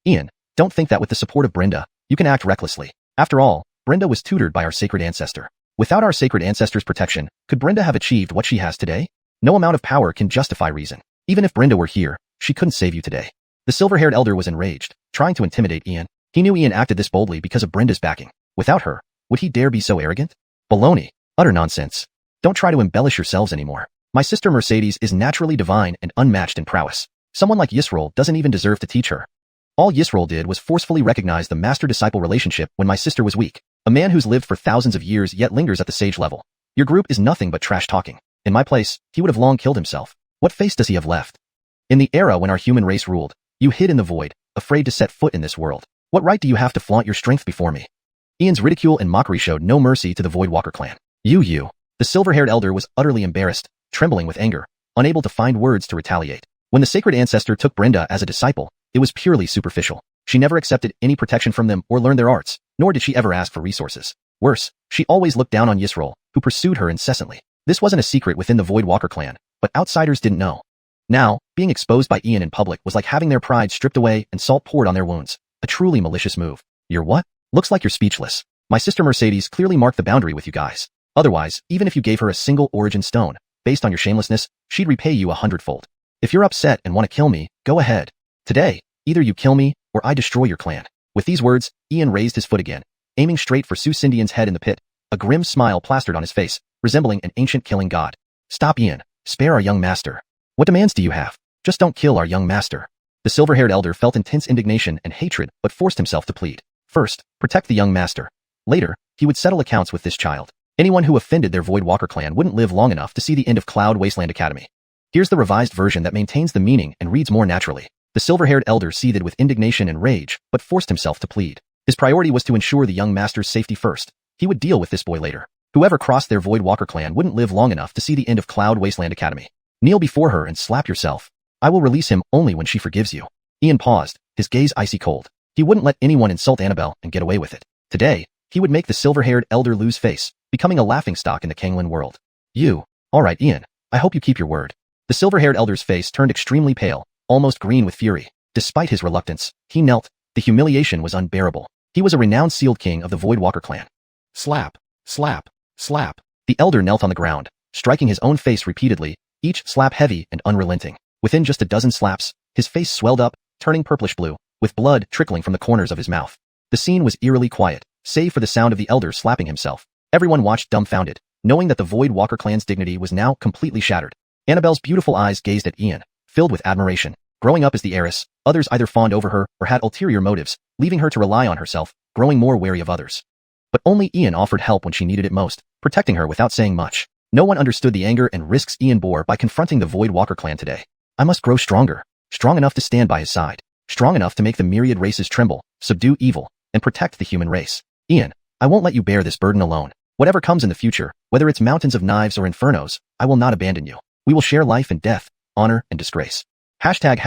Ian, don't think that with the support of Brenda, you can act recklessly. After all, Brenda was tutored by our sacred ancestor. Without our sacred ancestor's protection, could Brenda have achieved what she has today? No amount of power can justify reason. Even if Brenda were here, she couldn't save you today. The silver-haired elder was enraged, trying to intimidate Ian. He knew Ian acted this boldly because of Brenda's backing. Without her, would he dare be so arrogant? Baloney. Utter nonsense. Don't try to embellish yourselves anymore. My sister Mercedes is naturally divine and unmatched in prowess. Someone like Yisrael doesn't even deserve to teach her. All Yisrael did was forcefully recognize the master-disciple relationship when my sister was weak. A man who's lived for thousands of years yet lingers at the sage level. Your group is nothing but trash talking. In my place, he would have long killed himself. What face does he have left? In the era when our human race ruled, you hid in the void, afraid to set foot in this world. What right do you have to flaunt your strength before me? Ian's ridicule and mockery showed no mercy to the Void Walker clan. You. The silver-haired elder was utterly embarrassed, trembling with anger, unable to find words to retaliate. When the sacred ancestor took Brenda as a disciple, it was purely superficial. She never accepted any protection from them or learned their arts, nor did she ever ask for resources. Worse, she always looked down on Yisrael, who pursued her incessantly. This wasn't a secret within the Void Walker clan, but outsiders didn't know. Now, being exposed by Ian in public was like having their pride stripped away and salt poured on their wounds. A truly malicious move. You're what? Looks like you're speechless. My sister Mercedes clearly marked the boundary with you guys. Otherwise, even if you gave her a single origin stone, based on your shamelessness, she'd repay you 100-fold. If you're upset and want to kill me, go ahead. Today, either you kill me, or I destroy your clan. With these words, Ian raised his foot again, aiming straight for Xiuxian's head in the pit. A grim smile plastered on his face, resembling an ancient killing god. Stop, Ian. Spare our young master. What demands do you have? Just don't kill our young master. The silver-haired elder felt intense indignation and hatred, but forced himself to plead. First, protect the young master. Later, he would settle accounts with this child. Anyone who offended their Void Walker clan wouldn't live long enough to see the end of Cloud Wasteland Academy. Here's the revised version that maintains the meaning and reads more naturally. The silver-haired elder seethed with indignation and rage, but forced himself to plead. His priority was to ensure the young master's safety first. He would deal with this boy later. Whoever crossed their Void Walker clan wouldn't live long enough to see the end of Cloud Wasteland Academy. Kneel before her and slap yourself. I will release him only when she forgives you. Ian paused, his gaze icy cold. He wouldn't let anyone insult Annabelle and get away with it. Today, he would make the silver-haired elder lose face, becoming a laughingstock in the Canglan World. You. All right, Ian. I hope you keep your word. The silver-haired elder's face turned extremely pale, almost green with fury. Despite his reluctance, he knelt. The humiliation was unbearable. He was a renowned sealed king of the Void Walker clan. Slap, slap, slap. The elder knelt on the ground, striking his own face repeatedly, each slap heavy and unrelenting. Within just a dozen slaps, his face swelled up, turning purplish-blue, with blood trickling from the corners of his mouth. The scene was eerily quiet, save for the sound of the elder slapping himself. Everyone watched dumbfounded, knowing that the Void Walker clan's dignity was now completely shattered. Annabelle's beautiful eyes gazed at Ian, filled with admiration. Growing up as the heiress, others either fawned over her or had ulterior motives, leaving her to rely on herself, growing more wary of others. But only Ian offered help when she needed it most, protecting her without saying much. No one understood the anger and risks Ian bore by confronting the Void Walker clan today. I must grow stronger, strong enough to stand by his side, strong enough to make the myriad races tremble, subdue evil, and protect the human race. Ian, I won't let you bear this burden alone. Whatever comes in the future, whether it's mountains of knives or infernos, I will not abandon you. We will share life and death, honor and disgrace. Hashtag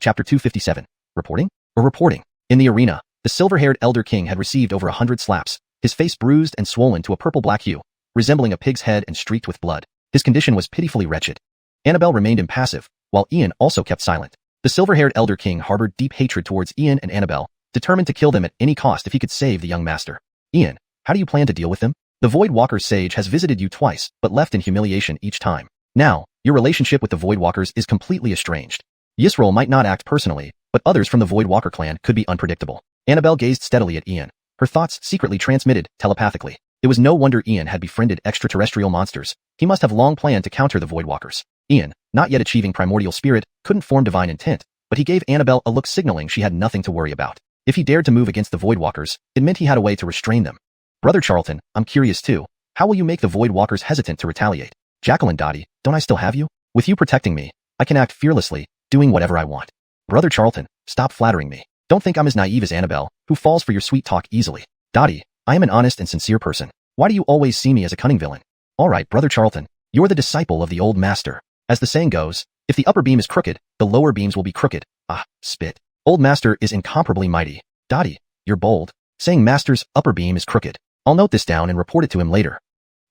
chapter 257. Reporting? In the arena, the silver-haired elder king had received over 100 slaps, his face bruised and swollen to a purple-black hue, resembling a pig's head and streaked with blood. His condition was pitifully wretched. Annabelle remained impassive, while Ian also kept silent. The silver-haired elder king harbored deep hatred towards Ian and Annabelle, determined to kill them at any cost if he could save the young master. Ian, how do you plan to deal with them? The Void Walker sage has visited you twice, but left in humiliation each time. Now, your relationship with the Void Walkers is completely estranged. Yisrael might not act personally, but others from the Void Walker clan could be unpredictable. Annabelle gazed steadily at Ian. Her thoughts secretly transmitted telepathically. It was no wonder Ian had befriended extraterrestrial monsters. He must have long planned to counter the Void Walkers. Ian, not yet achieving primordial spirit, couldn't form divine intent, but he gave Annabelle a look signaling she had nothing to worry about. If he dared to move against the Void Walkers, it meant he had a way to restrain them. Brother Charlton, I'm curious too. How will you make the Void Walkers hesitant to retaliate? Jacqueline Dottie, don't I still have you? With you protecting me, I can act fearlessly, doing whatever I want. Brother Charlton, stop flattering me. Don't think I'm as naive as Annabelle, who falls for your sweet talk easily. Dottie, I am an honest and sincere person. Why do you always see me as a cunning villain? All right, Brother Charlton, you're the disciple of the old master. As the saying goes, if the upper beam is crooked, the lower beams will be crooked. Ah, spit. Old master is incomparably mighty. Dottie, you're bold, saying master's upper beam is crooked. I'll note this down and report it to him later.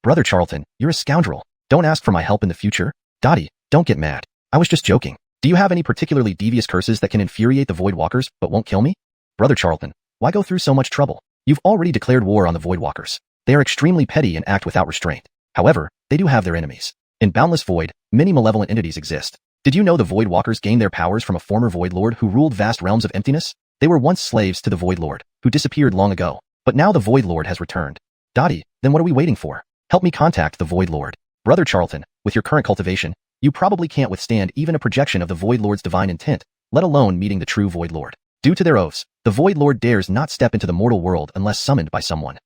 Brother Charlton, you're a scoundrel. Don't ask for my help in the future. Dottie, don't get mad. I was just joking. Do you have any particularly devious curses that can infuriate the Void Walkers but won't kill me? Brother Charlton, why go through so much trouble? You've already declared war on the Void Walkers. They are extremely petty and act without restraint. However, they do have their enemies. In Boundless Void, many malevolent entities exist. Did you know the Void Walkers gained their powers from a former Void Lord who ruled vast realms of emptiness? They were once slaves to the Void Lord, who disappeared long ago. But now the Void Lord has returned. Dottie, then what are we waiting for? Help me contact the Void Lord. Brother Charlton, with your current cultivation, you probably can't withstand even a projection of the Void Lord's divine intent, let alone meeting the true Void Lord. Due to their oaths, the Void Lord dares not step into the mortal world unless summoned by someone.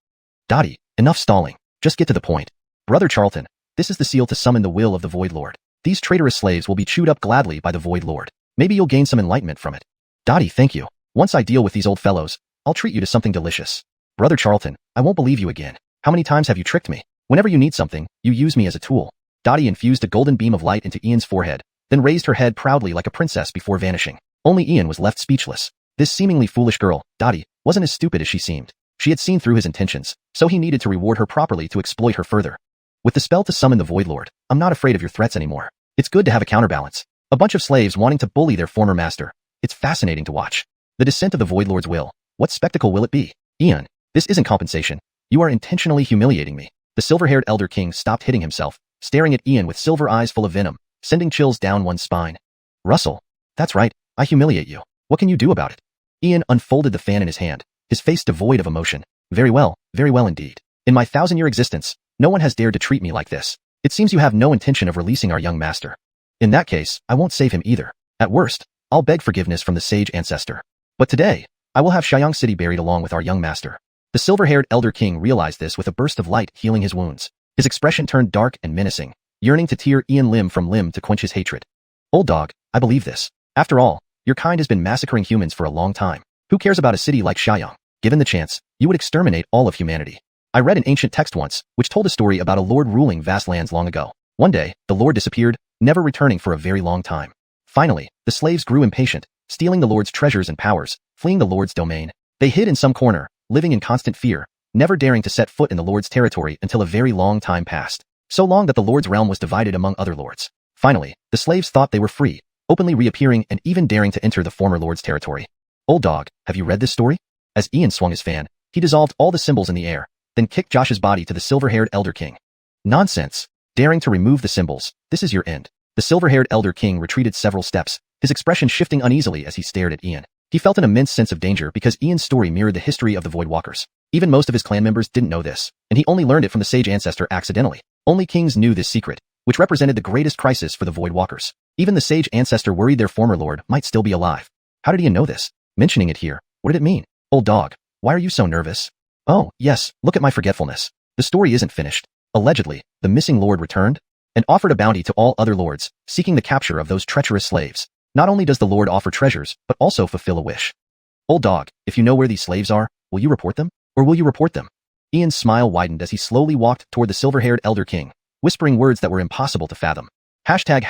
Dottie, enough stalling. Just get to the point. Brother Charlton, this is the seal to summon the will of the Void Lord. These traitorous slaves will be chewed up gladly by the Void Lord. Maybe you'll gain some enlightenment from it. Dottie, thank you. Once I deal with these old fellows, I'll treat you to something delicious. Brother Charlton, I won't believe you again. How many times have you tricked me? Whenever you need something, you use me as a tool. Dottie infused a golden beam of light into Ian's forehead, then raised her head proudly like a princess before vanishing. Only Ian was left speechless. This seemingly foolish girl, Dottie, wasn't as stupid as she seemed. She had seen through his intentions, so he needed to reward her properly to exploit her further. With the spell to summon the Void Lord, I'm not afraid of your threats anymore. It's good to have a counterbalance. A bunch of slaves wanting to bully their former master. It's fascinating to watch. The descent of the Void Lord's will. What spectacle will it be? Ian, This isn't compensation. You are intentionally humiliating me. The silver-haired Elder King stopped hitting himself, staring at Ian with silver eyes full of venom, sending chills down one's spine. Russell. That's right, I humiliate you. What can you do about it? Ian unfolded the fan in his hand, his face devoid of emotion. Very well indeed. In my 1,000-year existence, no one has dared to treat me like this. It seems you have no intention of releasing our young master. In that case, I won't save him either. At worst, I'll beg forgiveness from the sage ancestor. But today, I will have Xianxia City buried along with our young master. The silver-haired Elder King realized this with a burst of light healing his wounds. His expression turned dark and menacing, yearning to tear Ian limb from limb to quench his hatred. Old dog, I believe this. After all, your kind has been massacring humans for a long time. Who cares about a city like Xianxia? Given the chance, you would exterminate all of humanity. I read an ancient text once, which told a story about a lord ruling vast lands long ago. One day, the lord disappeared, never returning for a very long time. Finally, the slaves grew impatient, stealing the lord's treasures and powers, fleeing the lord's domain. They hid in some corner, living in constant fear, never daring to set foot in the lord's territory until a very long time passed. So long that the lord's realm was divided among other lords. Finally, the slaves thought they were free, openly reappearing and even daring to enter the former lord's territory. Old dog, have you read this story? As Ian swung his fan, he dissolved all the symbols in the air, then kicked Josh's body to the silver-haired Elder King. Nonsense. Daring to remove the symbols, this is your end. The silver-haired Elder King retreated several steps, his expression shifting uneasily as he stared at Ian. He felt an immense sense of danger because Ian's story mirrored the history of the Void Walkers. Even most of his clan members didn't know this, and he only learned it from the sage ancestor accidentally. Only kings knew this secret, which represented the greatest crisis for the Void Walkers. Even the sage ancestor worried their former lord might still be alive. How did Ian know this? Mentioning it here, what did it mean? Old dog, why are you so nervous? Oh, yes, look at my forgetfulness. The story isn't finished. Allegedly, the missing lord returned and offered a bounty to all other lords, seeking the capture of those treacherous slaves. Not only does the lord offer treasures, but also fulfill a wish. Old dog, if you know where these slaves are, will you report them? Or will you report them? Ian's smile widened as he slowly walked toward the silver-haired Elder King, whispering words that were impossible to fathom. Chapter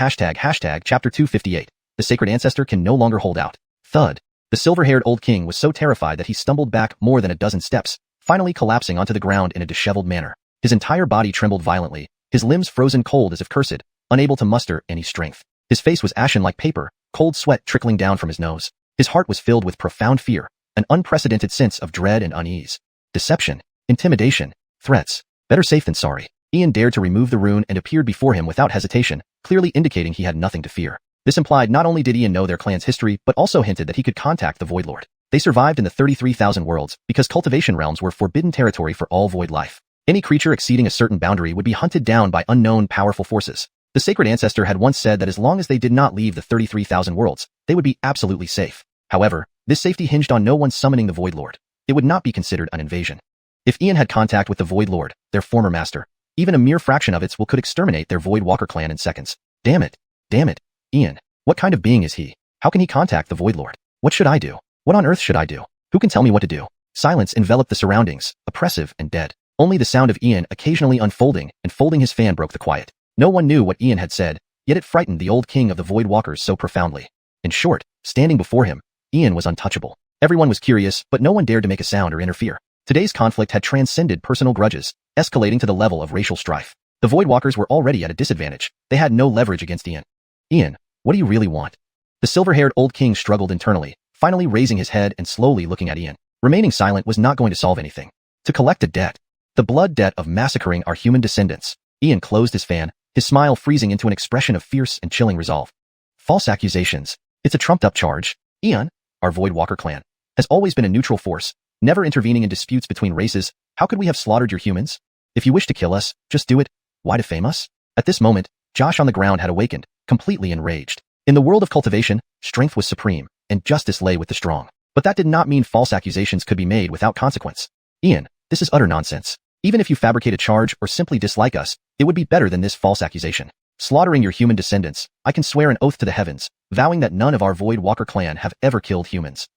258. The sacred ancestor can no longer hold out. Thud. The silver-haired old king was so terrified that he stumbled back more than a dozen steps, finally collapsing onto the ground in a disheveled manner. His entire body trembled violently, his limbs frozen cold as if cursed, unable to muster any strength. His face was ashen like paper, cold sweat trickling down from his nose. His heart was filled with profound fear, an unprecedented sense of dread and unease. Deception, intimidation, threats. Better safe than sorry. Ian dared to remove the rune and appeared before him without hesitation, clearly indicating he had nothing to fear. This implied not only did Ian know their clan's history, but also hinted that he could contact the Void Lord. They survived in the 33,000 worlds because cultivation realms were forbidden territory for all void life. Any creature exceeding a certain boundary would be hunted down by unknown powerful forces. The sacred ancestor had once said that as long as they did not leave the 33,000 worlds, they would be absolutely safe. However, this safety hinged on no one summoning the Void Lord. It would not be considered an invasion. If Ian had contact with the Void Lord, their former master, even a mere fraction of its will could exterminate their Void Walker clan in seconds. Damn it. Ian. What kind of being is he? How can he contact the Void Lord? What should I do? What on earth should I do? Who can tell me what to do? Silence enveloped the surroundings, oppressive and dead. Only the sound of Ian occasionally unfolding and folding his fan broke the quiet. No one knew what Ian had said, yet it frightened the old king of the Void Walkers so profoundly. In short, standing before him, Ian was untouchable. Everyone was curious, but no one dared to make a sound or interfere. Today's conflict had transcended personal grudges, escalating to the level of racial strife. The Void Walkers were already at a disadvantage. They had no leverage against Ian. Ian, what do you really want? The silver-haired old king struggled internally, finally raising his head and slowly looking at Ian. Remaining silent was not going to solve anything. To collect a debt. The blood debt of massacring our human descendants. Ian closed his fan, his smile freezing into an expression of fierce and chilling resolve. False accusations. It's a trumped-up charge. Ian, our Void Walker clan, has always been a neutral force, never intervening in disputes between races. How could we have slaughtered your humans? If you wish to kill us, just do it. Why defame us? At this moment, Josh on the ground had awakened, completely enraged. In the world of cultivation, strength was supreme, and justice lay with the strong. But that did not mean false accusations could be made without consequence. Ian, this is utter nonsense. Even if you fabricate a charge or simply dislike us, it would be better than this false accusation. Slaughtering your human descendants, I can swear an oath to the heavens, vowing that none of our Void Walker clan have ever killed humans.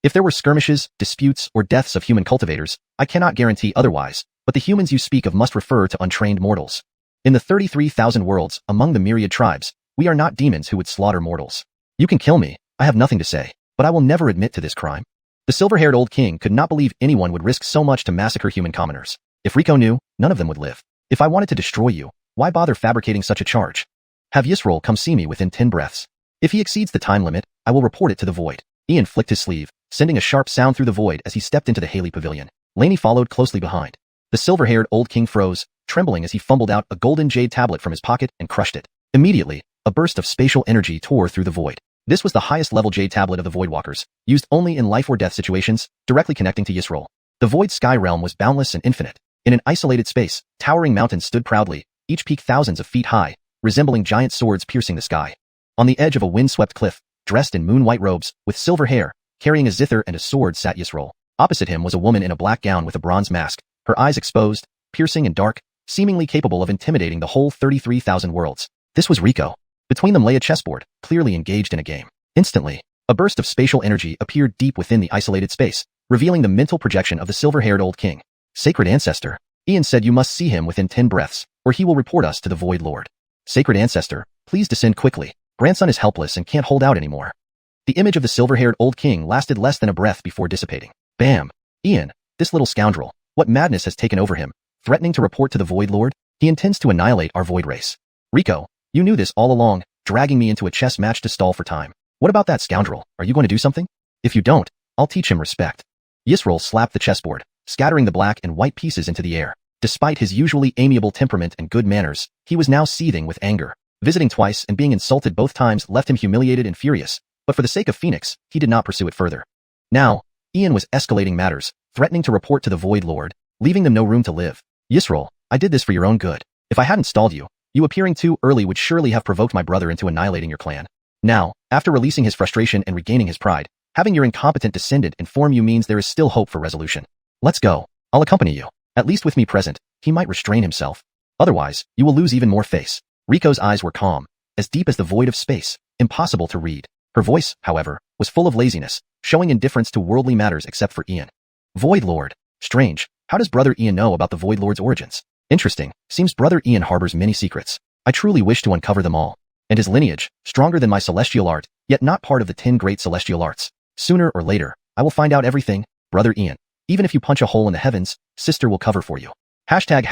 If there were skirmishes, disputes, or deaths of human cultivators, I cannot guarantee otherwise, but the humans you speak of must refer to untrained mortals. In the 33,000 worlds, among the myriad tribes, we are not demons who would slaughter mortals. You can kill me, I have nothing to say, but I will never admit to this crime. The silver-haired old king could not believe anyone would risk so much to massacre human commoners. If Rico knew, none of them would live. If I wanted to destroy you, why bother fabricating such a charge? Have Yisroel come see me within 10 breaths. If he exceeds the time limit, I will report it to the void. Ian flicked his sleeve, sending a sharp sound through the void as he stepped into the Haley Pavilion. Laney followed closely behind. The silver-haired old king froze, trembling as he fumbled out a golden jade tablet from his pocket and crushed it. Immediately, a burst of spatial energy tore through the void. This was the highest-level jade tablet of the Voidwalkers, used only in life-or-death situations, directly connecting to Yisroel. The void sky realm was boundless and infinite. In an isolated space, towering mountains stood proudly, each peak thousands of feet high, resembling giant swords piercing the sky. On the edge of a wind-swept cliff, dressed in moon-white robes, with silver hair, carrying a zither and a sword sat Yisroel. Opposite him was a woman in a black gown with a bronze mask, her eyes exposed, piercing and dark, seemingly capable of intimidating the whole 33,000 worlds. This was Rico. Between them lay a chessboard, clearly engaged in a game. Instantly, a burst of spatial energy appeared deep within the isolated space, revealing the mental projection of the silver-haired old king. Sacred Ancestor. Ian said you must see him within 10 breaths, or he will report us to the Void Lord. Sacred Ancestor, please descend quickly. Grandson is helpless and can't hold out anymore. The image of the silver-haired old king lasted less than a breath before dissipating. Bam! Ian, this little scoundrel, what madness has taken over him? Threatening to report to the Void Lord? He intends to annihilate our Void race. Rico, you knew this all along, dragging me into a chess match to stall for time. What about that scoundrel? Are you going to do something? If you don't, I'll teach him respect. Yisroel slapped the chessboard, scattering the black and white pieces into the air. Despite his usually amiable temperament and good manners, he was now seething with anger. Visiting twice and being insulted both times left him humiliated and furious, but for the sake of Phoenix, he did not pursue it further. Now, Ian was escalating matters, threatening to report to the Void Lord, leaving them no room to live. Yisroel, I did this for your own good. If I hadn't stalled you, you appearing too early would surely have provoked my brother into annihilating your clan. Now, after releasing his frustration and regaining his pride, having your incompetent descendant inform you means there is still hope for resolution. Let's go. I'll accompany you. At least with me present, he might restrain himself. Otherwise, you will lose even more face. Rico's eyes were calm, as deep as the void of space, impossible to read. Her voice, however, was full of laziness, showing indifference to worldly matters except for Ian. Void Lord. Strange. How does Brother Ian know about the Void Lord's origins? Interesting. Seems Brother Ian harbors many secrets. I truly wish to uncover them all. And his lineage, stronger than my celestial art, yet not part of the 10 great celestial arts. Sooner or later, I will find out everything, Brother Ian. Even if you punch a hole in the heavens, sister will cover for you. Hashtag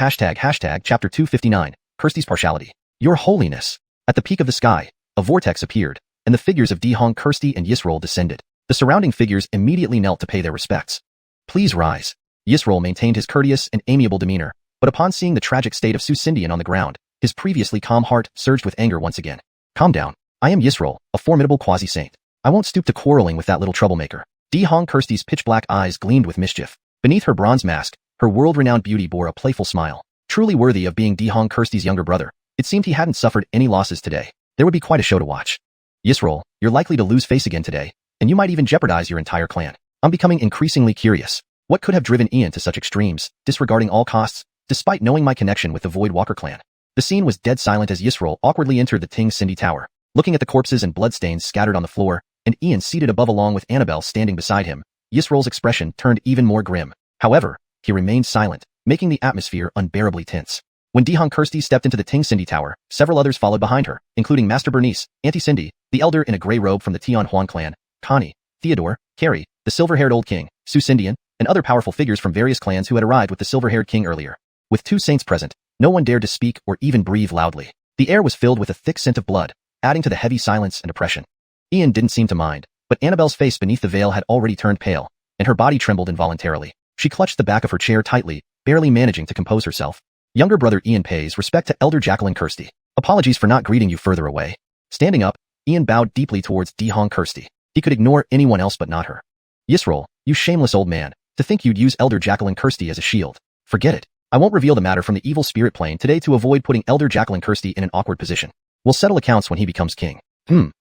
chapter 259, Kirsty's partiality. Your Holiness. At the peak of the sky, a vortex appeared, and the figures of Nidhogg, Kirsty, and Yisroel descended. The surrounding figures immediately knelt to pay their respects. Please rise. Yisroel maintained his courteous and amiable demeanor, but upon seeing the tragic state of xiuxian on the ground, his previously calm heart surged with anger once again. Calm down. I am Yisroel, a formidable quasi-saint. I won't stoop to quarreling with that little troublemaker. Nidhogg, Kirsty's pitch-black eyes gleamed with mischief. Beneath her bronze mask, her world-renowned beauty bore a playful smile. Truly worthy of being Nidhogg, Kirsty's younger brother, it seemed he hadn't suffered any losses today. There would be quite a show to watch. Yisroel, you're likely to lose face again today, and you might even jeopardize your entire clan. I'm becoming increasingly curious. What could have driven Ian to such extremes, disregarding all costs, despite knowing my connection with the Voidwalker clan? The scene was dead silent as Yisroel awkwardly entered the Ting Cindy Tower, looking at the corpses and bloodstains scattered on the floor, and Ian seated above along with Annabelle standing beside him. Yisroel's expression turned even more grim. However, he remained silent, making the atmosphere unbearably tense. When Nidhogg Kirsty stepped into the Ting Cindy Tower, several others followed behind her, including Master Bernice, Auntie Cindy, the elder in a gray robe from the Tian Huan clan, Connie, Theodore, Carrie, the silver-haired old king, Su Cindian, and other powerful figures from various clans who had arrived with the silver-haired king earlier. With 2 saints present, no one dared to speak or even breathe loudly. The air was filled with a thick scent of blood, adding to the heavy silence and oppression. Ian didn't seem to mind, but Annabelle's face beneath the veil had already turned pale, and her body trembled involuntarily. She clutched the back of her chair tightly, barely managing to compose herself. Younger brother Ian pays respect to elder Jacqueline Kirsty. Apologies for not greeting you further away. Standing up, Ian bowed deeply towards Nidhogg Kirsty. He could ignore anyone else but not her. Yisroel, you shameless old man, to think you'd use elder Jacqueline Kirsty as a shield. Forget it. I won't reveal the matter from the evil spirit plane today to avoid putting elder Jacqueline Kirsty in an awkward position. We'll settle accounts when he becomes king. Who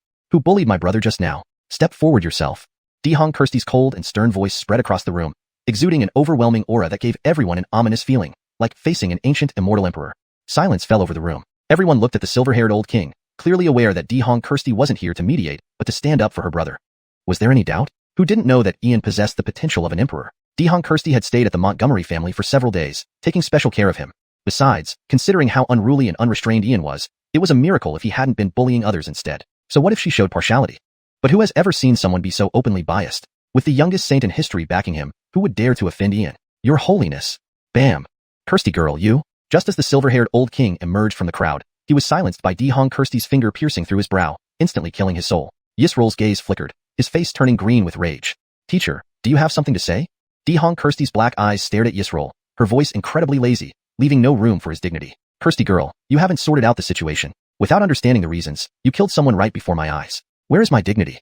bullied my brother just now? Step forward yourself. Nidhogg Kirsty's cold and stern voice spread across the room, exuding an overwhelming aura that gave everyone an ominous feeling, like facing an ancient immortal emperor. Silence fell over the room. Everyone looked at the silver-haired old king, clearly aware that Nidhogg Kirsty wasn't here to mediate, but to stand up for her brother. Was there any doubt? Who didn't know that Ian possessed the potential of an emperor? Nidhogg Kirsty had stayed at the Montgomery family for several days, taking special care of him. Besides, considering how unruly and unrestrained Ian was, it was a miracle if he hadn't been bullying others instead. So what if she showed partiality? But who has ever seen someone be so openly biased? With the youngest saint in history backing him, who would dare to offend Ian? Your Holiness. Bam. Kirsty girl, you? Just as the silver-haired old king emerged from the crowd, he was silenced by Nidhogg Kirsty's finger piercing through his brow, instantly killing his soul. Yisroel's gaze flickered, his face turning green with rage. Teacher, do you have something to say? Nidhogg Kirsty's black eyes stared at Yisroel, her voice incredibly lazy, leaving no room for his dignity. Kirsty girl, you haven't sorted out the situation. Without understanding the reasons, you killed someone right before my eyes. Where is my dignity?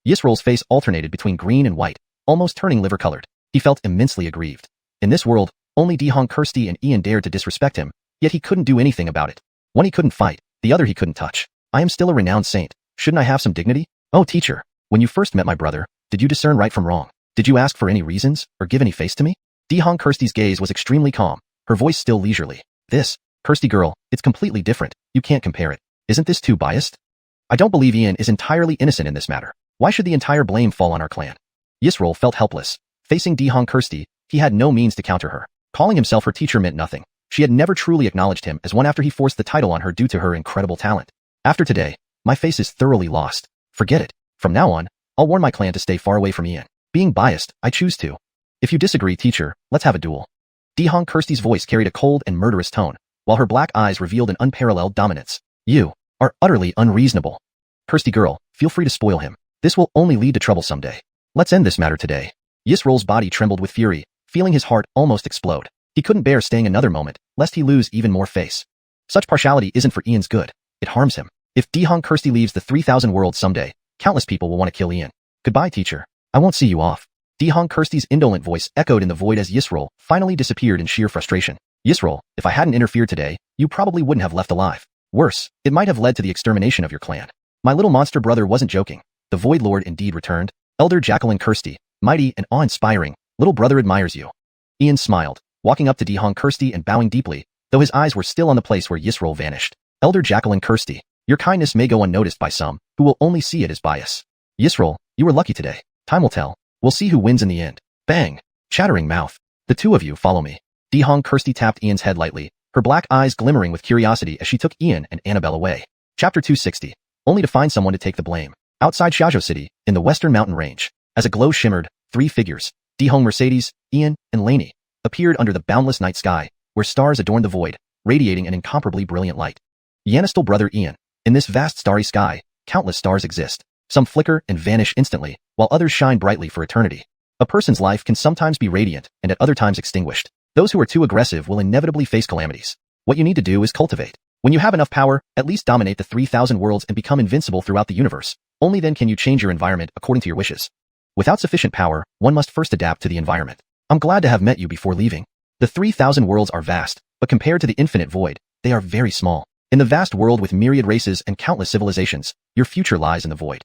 Yisroel's face alternated between green and white, almost turning liver-colored. He felt immensely aggrieved. In this world, only Nidhogg Kirsty and Ian dared to disrespect him, yet he couldn't do anything about it. One he couldn't fight, the other he couldn't touch. I am still a renowned saint. Shouldn't I have some dignity? Oh, teacher, when you first met my brother, did you discern right from wrong? Did you ask for any reasons, or give any face to me? Nidhogg Kirsty's gaze was extremely calm, her voice still leisurely. This, Kirsty girl, it's completely different. You can't compare it. Isn't this too biased? I don't believe Ian is entirely innocent in this matter. Why should the entire blame fall on our clan? Yisroel felt helpless. Facing Nidhogg Kirsty, he had no means to counter her. Calling himself her teacher meant nothing. She had never truly acknowledged him as one after he forced the title on her due to her incredible talent. After today, my face is thoroughly lost. Forget it. From now on, I'll warn my clan to stay far away from Ian. Being biased, I choose to. If you disagree, teacher, let's have a duel. Nidhogg Kirsty's voice carried a cold and murderous tone, while her black eyes revealed an unparalleled dominance. You are utterly unreasonable. Kirsty girl, feel free to spoil him. This will only lead to trouble someday. Let's end this matter today. Yisroel's body trembled with fury, feeling his heart almost explode. He couldn't bear staying another moment, lest he lose even more face. Such partiality isn't for Ian's good. It harms him. If Nidhogg Kirsty leaves the 3000 worlds someday, countless people will want to kill Ian. Goodbye, teacher. I won't see you off. Nidhogg Kirsty's indolent voice echoed in the void as Yisroel finally disappeared in sheer frustration. Yisroel, if I hadn't interfered today, you probably wouldn't have left alive. Worse, it might have led to the extermination of your clan. My little monster brother wasn't joking. The Void Lord indeed returned. Elder Canglan Kirsty, mighty and awe-inspiring, little brother admires you. Ian smiled, walking up to Nidhogg Kirsty and bowing deeply, though his eyes were still on the place where Yisroel vanished. Elder Canglan Kirsty, your kindness may go unnoticed by some, who will only see it as bias. Yisroel, you were lucky today. Time will tell. We'll see who wins in the end. Bang! Chattering mouth. The two of you follow me. Nidhogg Kirsty tapped Ian's head lightly, her black eyes glimmering with curiosity as she took Ian and Annabelle away. Chapter 260. Only to find someone to take the blame. Outside Xiaxia City, in the western mountain range, as a glow shimmered, three figures, Nidhogg Mercedes, Ian, and Lainey, appeared under the boundless night sky, where stars adorned the void, radiating an incomparably brilliant light. Yannistal brother Ian, in this vast starry sky, countless stars exist. Some flicker and vanish instantly, while others shine brightly for eternity. A person's life can sometimes be radiant and at other times extinguished. Those who are too aggressive will inevitably face calamities. What you need to do is cultivate. When you have enough power, at least dominate the 3000 worlds and become invincible throughout the universe. Only then can you change your environment according to your wishes. Without sufficient power, one must first adapt to the environment. I'm glad to have met you before leaving. The 3000 worlds are vast, but compared to the infinite void, they are very small. In the vast world with myriad races and countless civilizations, your future lies in the void.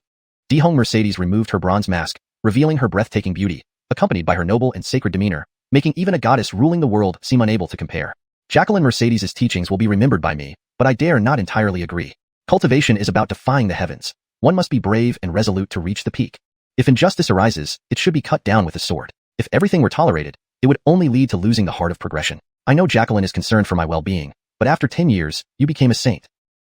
Nidhogg Mercedes removed her bronze mask, revealing her breathtaking beauty, accompanied by her noble and sacred demeanor, making even a goddess ruling the world seem unable to compare. Canglan Mercedes' teachings will be remembered by me, but I dare not entirely agree. Cultivation is about defying the heavens. One must be brave and resolute to reach the peak. If injustice arises, it should be cut down with a sword. If everything were tolerated, it would only lead to losing the heart of progression. I know Canglan is concerned for my well-being, but after 10 years, you became a saint.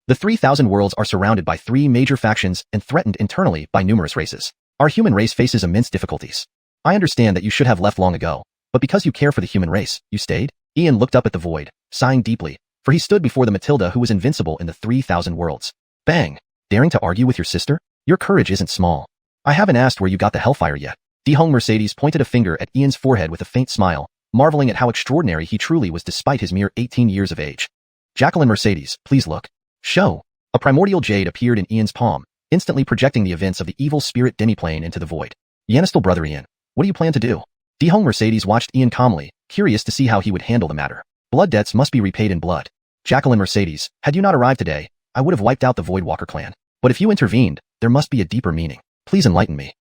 The 3000 worlds are surrounded by 3 major factions and threatened internally by numerous races. Our human race faces immense difficulties. I understand that you should have left long ago, but because you care for the human race, you stayed? Ian looked up at the void, sighing deeply, for he stood before the Matilda who was invincible in the 3000 worlds. Bang! Daring to argue with your sister? Your courage isn't small. I haven't asked where you got the hellfire yet. Nidhogg Mercedes pointed a finger at Ian's forehead with a faint smile, marveling at how extraordinary he truly was despite his mere 18 years of age. Canglan Mercedes, please look. Show. A primordial jade appeared in Ian's palm, instantly projecting the events of the evil spirit demiplane into the void. Yannistal brother Ian, what do you plan to do? Nidhogg Mercedes watched Ian calmly, curious to see how he would handle the matter. Blood debts must be repaid in blood. Canglan Mercedes, had you not arrived today, I would have wiped out the Voidwalker clan. But if you intervened, there must be a deeper meaning. Please enlighten me.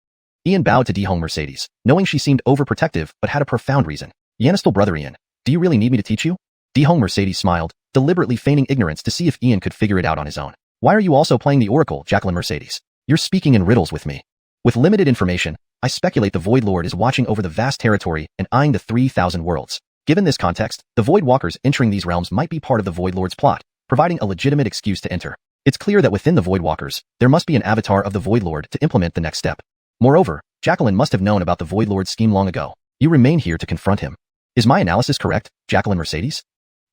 Ian bowed to Nidhogg Mercedes, knowing she seemed overprotective but had a profound reason. Yannistal brother Ian, do you really need me to teach you? Nidhogg Mercedes smiled, deliberately feigning ignorance to see if Ian could figure it out on his own. Why are you also playing the Oracle, Canglan Mercedes? You're speaking in riddles with me. With limited information, I speculate the Void Lord is watching over the vast territory and eyeing the 3000 worlds. Given this context, the Void Walkers entering these realms might be part of the Void Lord's plot, providing a legitimate excuse to enter. It's clear that within the Void Walkers, there must be an avatar of the Void Lord to implement the next step. Moreover, Canglan must have known about the Void Lord's scheme long ago. You remain here to confront him. Is my analysis correct, Canglan Mercedes?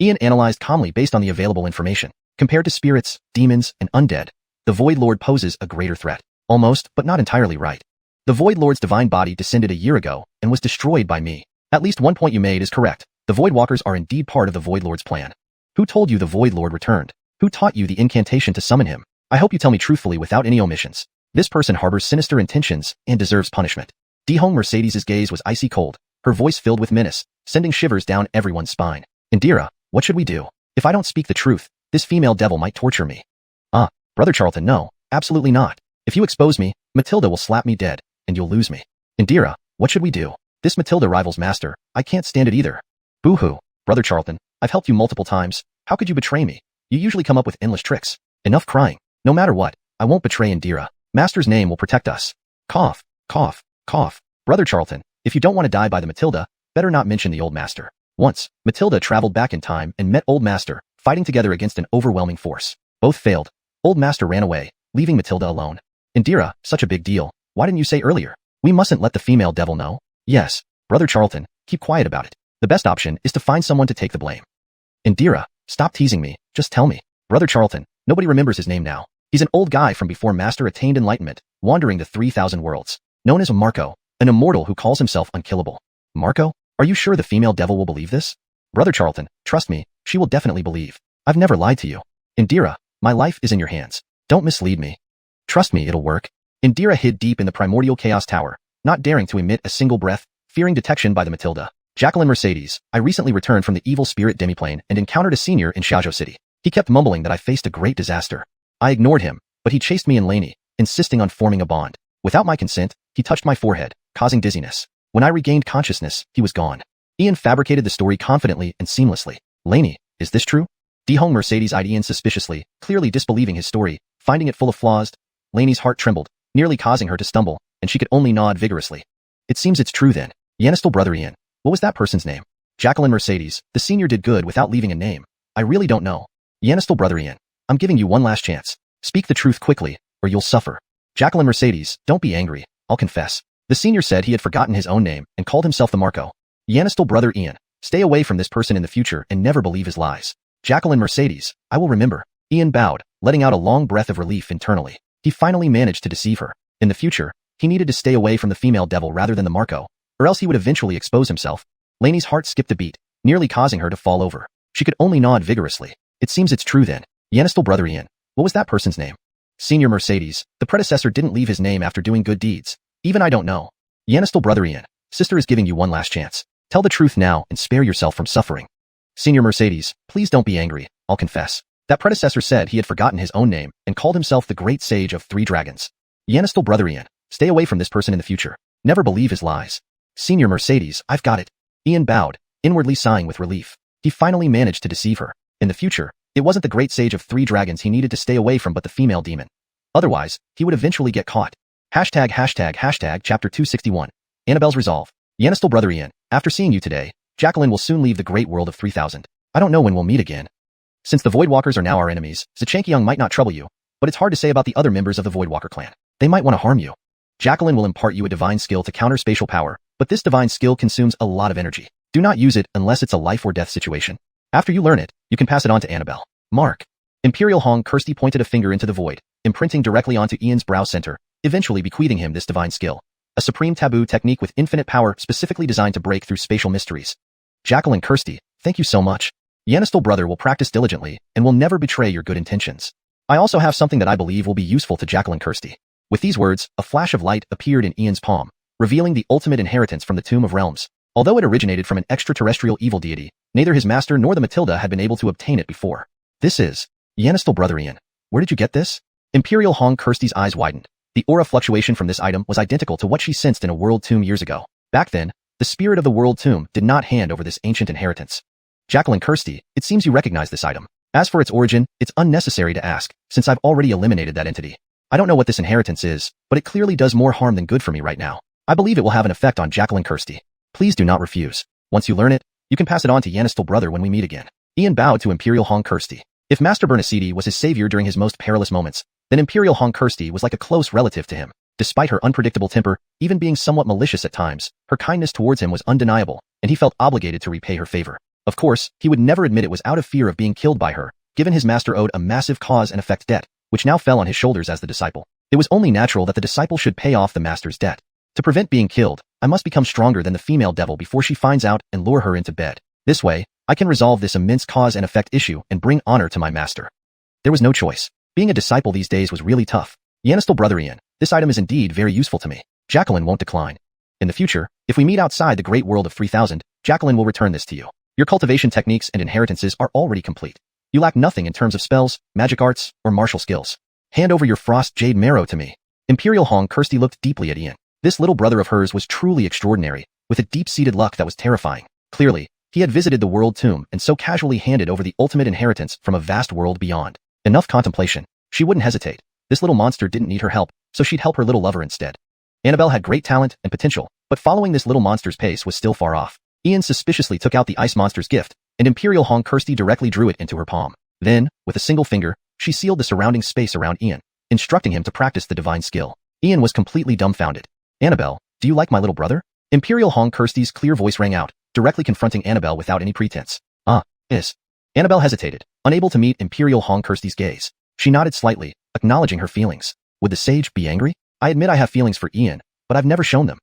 Ian analyzed calmly based on the available information. Compared to spirits, demons, and undead, the Void Lord poses a greater threat. Almost, but not entirely right. The Void Lord's divine body descended a year ago and was destroyed by me. At least one point you made is correct. The Void Walkers are indeed part of the Void Lord's plan. Who told you the Void Lord returned? Who taught you the incantation to summon him? I hope you tell me truthfully without any omissions. This person harbors sinister intentions and deserves punishment. Nidhogg Mercedes's gaze was icy cold, her voice filled with menace, sending shivers down everyone's spine. Indira, what should we do? If I don't speak the truth, this female devil might torture me. Brother Charlton, no, absolutely not. If you expose me, Matilda will slap me dead, and you'll lose me. Indira, what should we do? This Matilda rivals Master, I can't stand it either. Boo-hoo, Brother Charlton, I've helped you multiple times, how could you betray me? You usually come up with endless tricks. Enough crying. No matter what, I won't betray Indira. Master's name will protect us. Cough, cough, cough. Brother Charlton, if you don't want to die by the Matilda, better not mention the old master. Once, Matilda traveled back in time and met old master, fighting together against an overwhelming force. Both failed. Old master ran away, leaving Matilda alone. Indira, such a big deal. Why didn't you say earlier? We mustn't let the female devil know. Yes, Brother Charlton, keep quiet about it. The best option is to find someone to take the blame. Indira, stop teasing me, just tell me. Brother Charlton, nobody remembers his name now. He's an old guy from before Master attained enlightenment, wandering the 3,000 worlds. Known as a Marco, an immortal who calls himself unkillable. Marco? Are you sure the female devil will believe this? Brother Charlton, trust me, she will definitely believe. I've never lied to you. Indira, my life is in your hands. Don't mislead me. Trust me, it'll work. Indira hid deep in the primordial chaos tower, not daring to emit a single breath, fearing detection by the Matilda. Canglan Mercedes, I recently returned from the evil spirit demiplane and encountered a senior in Xiaozhou City. He kept mumbling that I faced a great disaster. I ignored him, but he chased me and Laney, insisting on forming a bond. Without my consent, he touched my forehead, causing dizziness. When I regained consciousness, he was gone. Ian fabricated the story confidently and seamlessly. Laney, is this true? Nidhogg Mercedes eyed Ian suspiciously, clearly disbelieving his story, finding it full of flaws. Laney's heart trembled, nearly causing her to stumble, and she could only nod vigorously. It seems it's true then. Xianxia brother Ian. What was that person's name? Canglan Mercedes, the senior did good without leaving a name. I really don't know. Xianxia brother Ian. I'm giving you one last chance. Speak the truth quickly, or you'll suffer. Canglan Mercedes, don't be angry, I'll confess. The senior said he had forgotten his own name and called himself the Marco. Xianxia brother Ian. Stay away from this person in the future and never believe his lies. Canglan Mercedes, I will remember. Ian bowed, letting out a long breath of relief internally. He finally managed to deceive her. In the future, he needed to stay away from the female devil rather than the Marco, or else he would eventually expose himself. Laney's heart skipped a beat, nearly causing her to fall over. She could only nod vigorously. It seems it's true then. Xianxia brother Ian. What was that person's name? Senior Mercedes, the predecessor didn't leave his name after doing good deeds. Even I don't know. Xianxia brother Ian. Sister is giving you one last chance. Tell the truth now and spare yourself from suffering. Senior Mercedes, please don't be angry, I'll confess. That predecessor said he had forgotten his own name and called himself the Great Sage of 3 Dragons. Xianxia brother Ian. Stay away from this person in the future. Never believe his lies. Senior Mercedes, I've got it. Ian bowed, inwardly sighing with relief. He finally managed to deceive her. In the future, it wasn't the Great Sage of 3 Dragons he needed to stay away from but the female demon. Otherwise, he would eventually get caught. Hashtag chapter 261. Annabelle's resolve. Xianxia brother Ian, after seeing you today, Jacqueline will soon leave the great world of 3000. I don't know when we'll meet again. Since the Voidwalkers are now our enemies, Xianxia might not trouble you, but it's hard to say about the other members of the Voidwalker clan. They might want to harm you. Jacqueline will impart you a divine skill to counter spatial power, but this divine skill consumes a lot of energy. Do not use it unless it's a life or death situation. After you learn it, you can pass it on to Annabelle. Mark. Imperial Hong Kirsty pointed a finger into the void, imprinting directly onto Ian's brow center, eventually bequeathing him this divine skill. A supreme taboo technique with infinite power specifically designed to break through spatial mysteries. Jacqueline Kirsty, thank you so much. Xianxia brother will practice diligently and will never betray your good intentions. I also have something that I believe will be useful to Jacqueline Kirsty. With these words, a flash of light appeared in Ian's palm, revealing the ultimate inheritance from the Tomb of Realms. Although it originated from an extraterrestrial evil deity, neither his master nor the Matilda had been able to obtain it before. This is Xianxia brother Ian. Where did you get this? Imperial Hong Kirsty's eyes widened. The aura fluctuation from this item was identical to what she sensed in a world tomb years ago. Back then, the spirit of the world tomb did not hand over this ancient inheritance. Jacqueline Kirsty, it seems you recognize this item. As for its origin, it's unnecessary to ask, since I've already eliminated that entity. I don't know what this inheritance is, but it clearly does more harm than good for me right now. I believe it will have an effect on Jacqueline Kirsty. Please do not refuse. Once you learn it, you can pass it on to Xianxia brother when we meet again. Ian bowed to Imperial Hong Kirsty. If Master Bernacidi was his savior during his most perilous moments, then Imperial Hong Kirsty was like a close relative to him. Despite her unpredictable temper, even being somewhat malicious at times, her kindness towards him was undeniable, and he felt obligated to repay her favor. Of course, he would never admit it was out of fear of being killed by her, given his master owed a massive cause and effect debt, which now fell on his shoulders as the disciple. It was only natural that the disciple should pay off the master's debt. To prevent being killed, I must become stronger than the female devil before she finds out and lure her into bed. This way, I can resolve this immense cause and effect issue and bring honor to my master. There was no choice. Being a disciple these days was really tough. Yanistal brother Ian, this item is indeed very useful to me. Jacqueline won't decline. In the future, if we meet outside the great world of 3000, Jacqueline will return this to you. Your cultivation techniques and inheritances are already complete. You lack nothing in terms of spells, magic arts, or martial skills. Hand over your frost jade marrow to me. Imperial Hong Kirsty looked deeply at Ian. This little brother of hers was truly extraordinary, with a deep-seated luck that was terrifying. Clearly, he had visited the world tomb and so casually handed over the ultimate inheritance from a vast world beyond. Enough contemplation. She wouldn't hesitate. This little monster didn't need her help, so she'd help her little lover instead. Annabelle had great talent and potential, but following this little monster's pace was still far off. Ian suspiciously took out the ice monster's gift, and Imperial Hong Kirsty directly drew it into her palm. Then, with a single finger, she sealed the surrounding space around Ian, instructing him to practice the divine skill. Ian was completely dumbfounded. Annabelle, do you like my little brother? Imperial Hong Kirsty's clear voice rang out, directly confronting Annabelle without any pretense. Yes. Annabelle hesitated, unable to meet Imperial Hong Kirsty's gaze. She nodded slightly, acknowledging her feelings. Would the sage be angry? I admit I have feelings for Ian, but I've never shown them.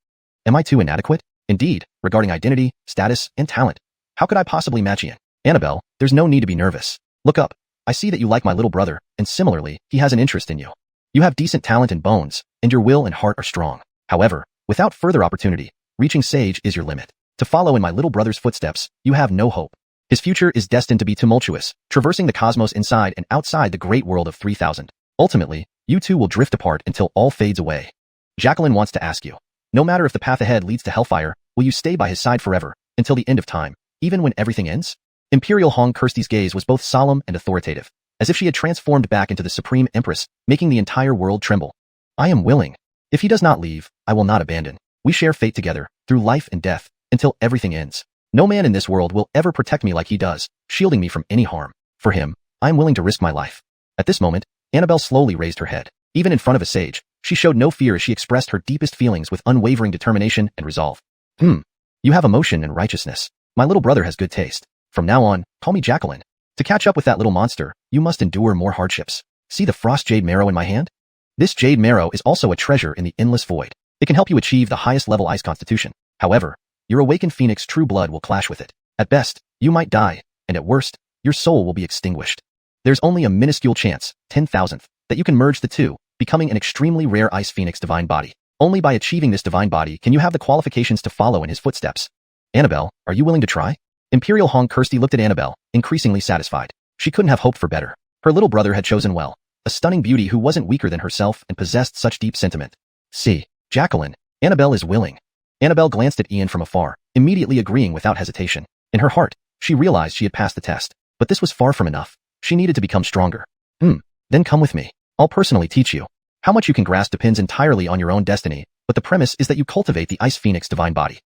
Am I too inadequate? Indeed, regarding identity, status, and talent. How could I possibly match Ian? Annabelle, there's no need to be nervous. Look up. I see that you like my little brother, and similarly, he has an interest in you. You have decent talent and bones, and your will and heart are strong. However, without further opportunity, reaching sage is your limit. To follow in my little brother's footsteps, you have no hope. His future is destined to be tumultuous, traversing the cosmos inside and outside the great world of 3000. Ultimately, you two will drift apart until all fades away. Jacqueline wants to ask you, no matter if the path ahead leads to hellfire, will you stay by his side forever, until the end of time, even when everything ends? Imperial Hong Kirsty's gaze was both solemn and authoritative, as if she had transformed back into the Supreme Empress, making the entire world tremble. I am willing. If he does not leave, I will not abandon. We share fate together, through life and death, until everything ends. No man in this world will ever protect me like he does, shielding me from any harm. For him, I am willing to risk my life. At this moment, Annabelle slowly raised her head. Even in front of a sage, she showed no fear as she expressed her deepest feelings with unwavering determination and resolve. You have emotion and righteousness. My little brother has good taste. From now on, call me Jacqueline. To catch up with that little monster, you must endure more hardships. See the frost jade marrow in my hand? This jade marrow is also a treasure in the endless void. It can help you achieve the highest level ice constitution. However, your awakened phoenix true blood will clash with it. At best, you might die, and at worst, your soul will be extinguished. There's only a minuscule chance, 10,000th, that you can merge the two, becoming an extremely rare ice phoenix divine body. Only by achieving this divine body can you have the qualifications to follow in his footsteps. Annabelle, are you willing to try? Imperial Hong Kirsty looked at Annabelle, increasingly satisfied. She couldn't have hoped for better. Her little brother had chosen well. A stunning beauty who wasn't weaker than herself and possessed such deep sentiment. See, Jacqueline, Annabelle is willing. Annabelle glanced at Ian from afar, immediately agreeing without hesitation. In her heart, she realized she had passed the test. But this was far from enough. She needed to become stronger. Then come with me. I'll personally teach you. How much you can grasp depends entirely on your own destiny, but the premise is that you cultivate the Ice Phoenix divine body.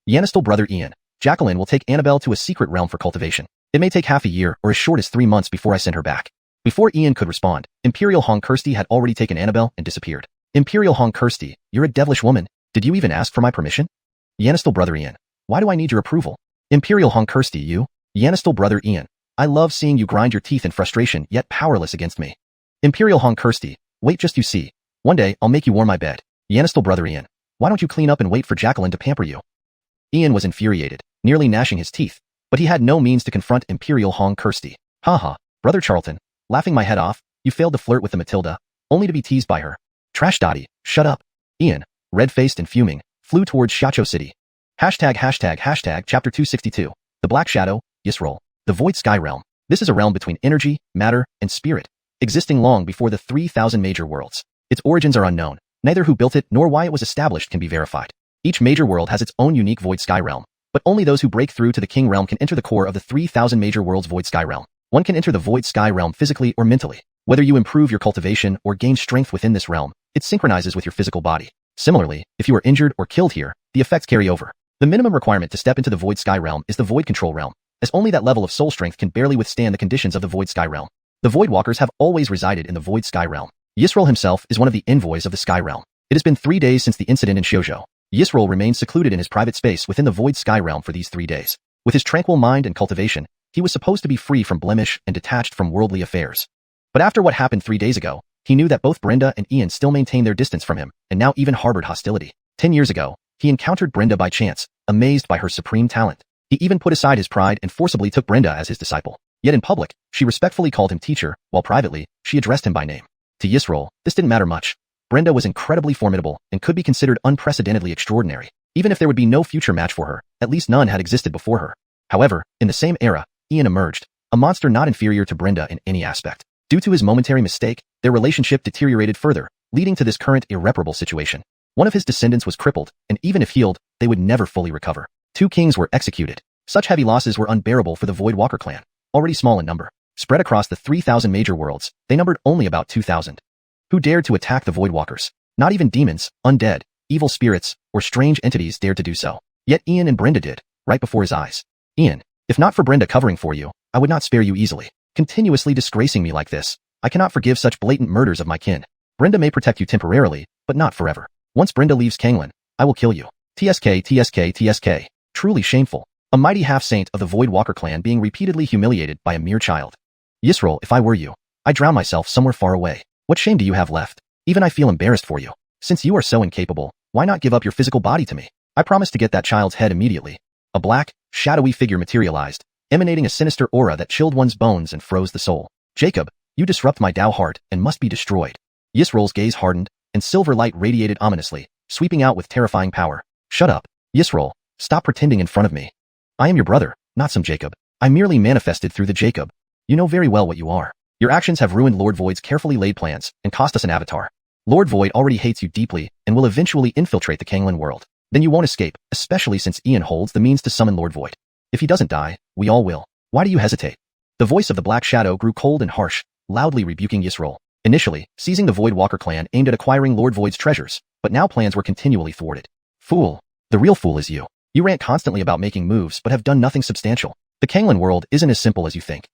Yanistal brother Ian, Jacqueline will take Annabelle to a secret realm for cultivation. It may take half a year or as short as 3 months before I send her back. Before Ian could respond, Imperial Hong Kirsty had already taken Annabelle and disappeared. Imperial Hong Kirsty, you're a devilish woman. Did you even ask for my permission? Yanistal brother Ian, why do I need your approval? Imperial Hong Kirsty, you? Yanistal brother Ian, I love seeing you grind your teeth in frustration yet powerless against me. Imperial Hong Kirsty, wait just you see. One day, I'll make you warm my bed. Yanistal brother Ian, why don't you clean up and wait for Jacqueline to pamper you? Ian was infuriated, nearly gnashing his teeth, but he had no means to confront Imperial Hong Kirsty. Haha, brother Charlton, laughing my head off, you failed to flirt with the Matilda, only to be teased by her. Trash Dottie, shut up. Ian, red-faced and fuming, flew towards Xiacho City. Hashtag chapter 262. The Black Shadow, Yisroel. The Void Sky Realm. This is a realm between energy, matter, and spirit, existing long before the 3000 major worlds. Its origins are unknown. Neither who built it nor why it was established can be verified. Each major world has its own unique Void Sky Realm, but only those who break through to the King Realm can enter the core of the 3000 major worlds Void Sky Realm. One can enter the Void Sky Realm physically or mentally. Whether you improve your cultivation or gain strength within this realm, it synchronizes with your physical body. Similarly, if you are injured or killed here, the effects carry over. The minimum requirement to step into the Void Sky Realm is the Void Control Realm, as only that level of soul strength can barely withstand the conditions of the Void Sky Realm. The Void Walkers have always resided in the Void Sky Realm. Yisroel himself is one of the envoys of the Sky Realm. It has been 3 days since the incident in Xiuzhou. Yisroel remained secluded in his private space within the Void Sky Realm for these 3 days. With his tranquil mind and cultivation, he was supposed to be free from blemish and detached from worldly affairs. But after what happened 3 days ago, he knew that both Brenda and Ian still maintained their distance from him, and now even harbored hostility. 10 years ago, he encountered Brenda by chance, amazed by her supreme talent. He even put aside his pride and forcibly took Brenda as his disciple. Yet in public, she respectfully called him teacher, while privately, she addressed him by name. To Yisroel, this didn't matter much. Brenda was incredibly formidable and could be considered unprecedentedly extraordinary. Even if there would be no future match for her, at least none had existed before her. However, in the same era, Ian emerged, a monster not inferior to Brenda in any aspect. Due to his momentary mistake, their relationship deteriorated further, leading to this current irreparable situation. One of his descendants was crippled, and even if healed, they would never fully recover. 2 kings were executed. Such heavy losses were unbearable for the Void Walker clan, already small in number. Spread across the 3,000 major worlds, they numbered only about 2,000. Who dared to attack the Void Walkers? Not even demons, undead, evil spirits, or strange entities dared to do so. Yet Ian and Brenda did, right before his eyes. Ian, if not for Brenda covering for you, I would not spare you easily. Continuously disgracing me like this, I cannot forgive such blatant murders of my kin. Brenda may protect you temporarily, but not forever. Once Brenda leaves Canglan, I will kill you. TSK, TSK, TSK. Truly shameful. A mighty half-saint of the Void Walker clan being repeatedly humiliated by a mere child. Yisroel, if I were you, I'd drown myself somewhere far away. What shame do you have left? Even I feel embarrassed for you. Since you are so incapable, why not give up your physical body to me? I promise to get that child's head immediately. A black, shadowy figure materialized, emanating a sinister aura that chilled one's bones and froze the soul. Jacob, you disrupt my Tao heart and must be destroyed. Yisroel's gaze hardened, and silver light radiated ominously, sweeping out with terrifying power. Shut up. Yisroel, stop pretending in front of me. I am your brother, not some Jacob. I merely manifested through the Jacob. You know very well what you are. Your actions have ruined Lord Void's carefully laid plans and cost us an avatar. Lord Void already hates you deeply and will eventually infiltrate the Canglan World. Then you won't escape, especially since Ian holds the means to summon Lord Void. If he doesn't die, we all will. Why do you hesitate? The voice of the Black Shadow grew cold and harsh, loudly rebuking Yisroel. Initially, seizing the Void Walker clan aimed at acquiring Lord Void's treasures, but now plans were continually thwarted. Fool. The real fool is you. You rant constantly about making moves but have done nothing substantial. The Canglan World isn't as simple as you think.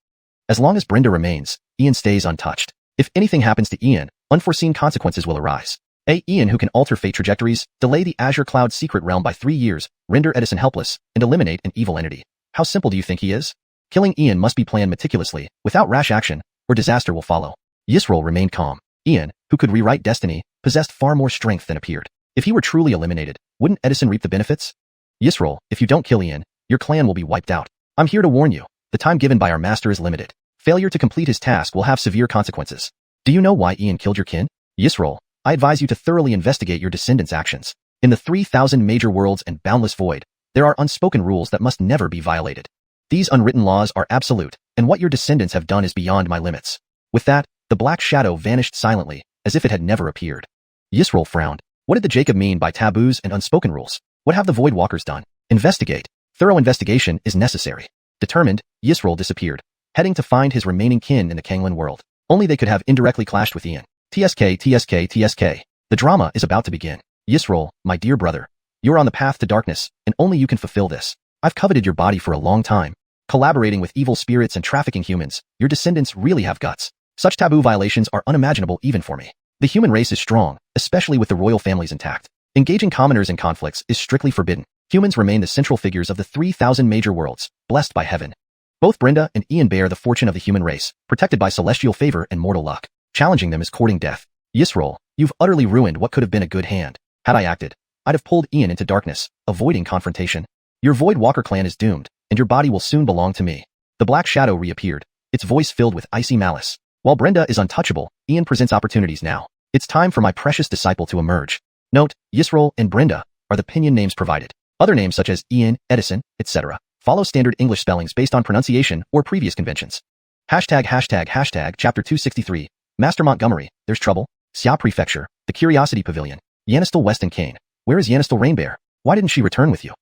As long as Brenda remains, Ian stays untouched. If anything happens to Ian, unforeseen consequences will arise. Ian who can alter fate trajectories, delay the Azure Cloud secret realm by 3 years, render Edison helpless, and eliminate an evil entity. How simple do you think he is? Killing Ian must be planned meticulously, without rash action, or disaster will follow. Yisroel remained calm. Ian, who could rewrite destiny, possessed far more strength than appeared. If he were truly eliminated, wouldn't Edison reap the benefits? Yisroel, if you don't kill Ian, your clan will be wiped out. I'm here to warn you. The time given by our master is limited. Failure to complete his task will have severe consequences. Do you know why Ian killed your kin? Yisroel, I advise you to thoroughly investigate your descendants' actions. In the 3,000 major worlds and boundless void, there are unspoken rules that must never be violated. These unwritten laws are absolute, and what your descendants have done is beyond my limits. With that, the Black Shadow vanished silently, as if it had never appeared. Yisroel frowned. What did the Jacob mean by taboos and unspoken rules? What have the Void Walkers done? Investigate. Thorough investigation is necessary. Determined, Yisroel disappeared, heading to find his remaining kin in the Canglan World. Only they could have indirectly clashed with Ian. TSK, TSK, TSK. The drama is about to begin. Yisroel, my dear brother. You're on the path to darkness, and only you can fulfill this. I've coveted your body for a long time. Collaborating with evil spirits and trafficking humans, your descendants really have guts. Such taboo violations are unimaginable even for me. The human race is strong, especially with the royal families intact. Engaging commoners in conflicts is strictly forbidden. Humans remain the central figures of the 3,000 major worlds, blessed by heaven. Both Brenda and Ian bear the fortune of the human race, protected by celestial favor and mortal luck. Challenging them is courting death. Yisroel, you've utterly ruined what could have been a good hand. Had I acted, I'd have pulled Ian into darkness, avoiding confrontation. Your Void Walker clan is doomed, and your body will soon belong to me. The Black Shadow reappeared, its voice filled with icy malice. While Brenda is untouchable, Ian presents opportunities now. It's time for my precious disciple to emerge. Note, Yisroel and Brenda are the pinyin names provided. Other names such as Ian, Edison, etc. follow standard English spellings based on pronunciation or previous conventions. Hashtag Chapter 263. Master Montgomery, there's trouble. Xia Prefecture, the Curiosity Pavilion. Yanistel West and Kane. Where is Yanistel Rainbear? Why didn't she return with you?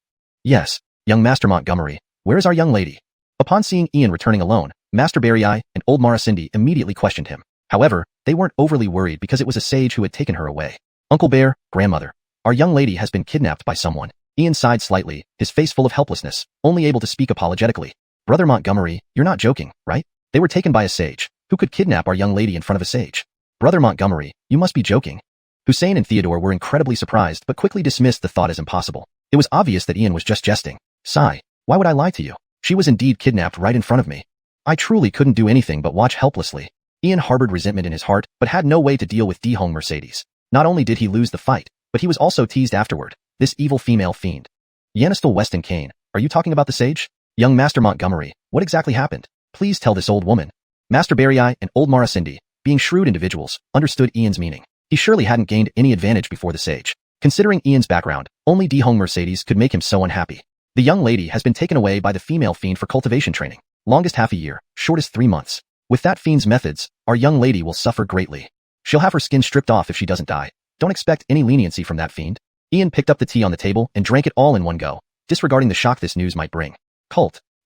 Yes, young Master Montgomery, where is our young lady? Upon seeing Ian returning alone, Master Barryi and old Mara Cindy immediately questioned him. However, they weren't overly worried because it was a sage who had taken her away. Uncle Bear, grandmother, our young lady has been kidnapped by someone. Ian sighed slightly, his face full of helplessness, only able to speak apologetically. Brother Montgomery, you're not joking, right? They were taken by a sage. Who could kidnap our young lady in front of a sage? Brother Montgomery, you must be joking. Hussein and Theodore were incredibly surprised but quickly dismissed the thought as impossible. It was obvious that Ian was just jesting. Sigh, why would I lie to you? She was indeed kidnapped right in front of me. I truly couldn't do anything but watch helplessly. Ian harbored resentment in his heart but had no way to deal with Nidhogg Mercedes. Not only did he lose the fight, but he was also teased afterward. This evil female fiend. Yanistel Weston Kane, are you talking about the sage? Young Master Montgomery, what exactly happened? Please tell this old woman. Master Barry and old Mara Cindy, being shrewd individuals, understood Ian's meaning. He surely hadn't gained any advantage before the sage. Considering Ian's background, only Nidhogg Mercedes could make him so unhappy. The young lady has been taken away by the female fiend for cultivation training. Longest half a year, shortest 3 months. With that fiend's methods, our young lady will suffer greatly. She'll have her skin stripped off if she doesn't die. Don't expect any leniency from that fiend. Ian picked up the tea on the table and drank it all in one go, disregarding the shock this news might bring.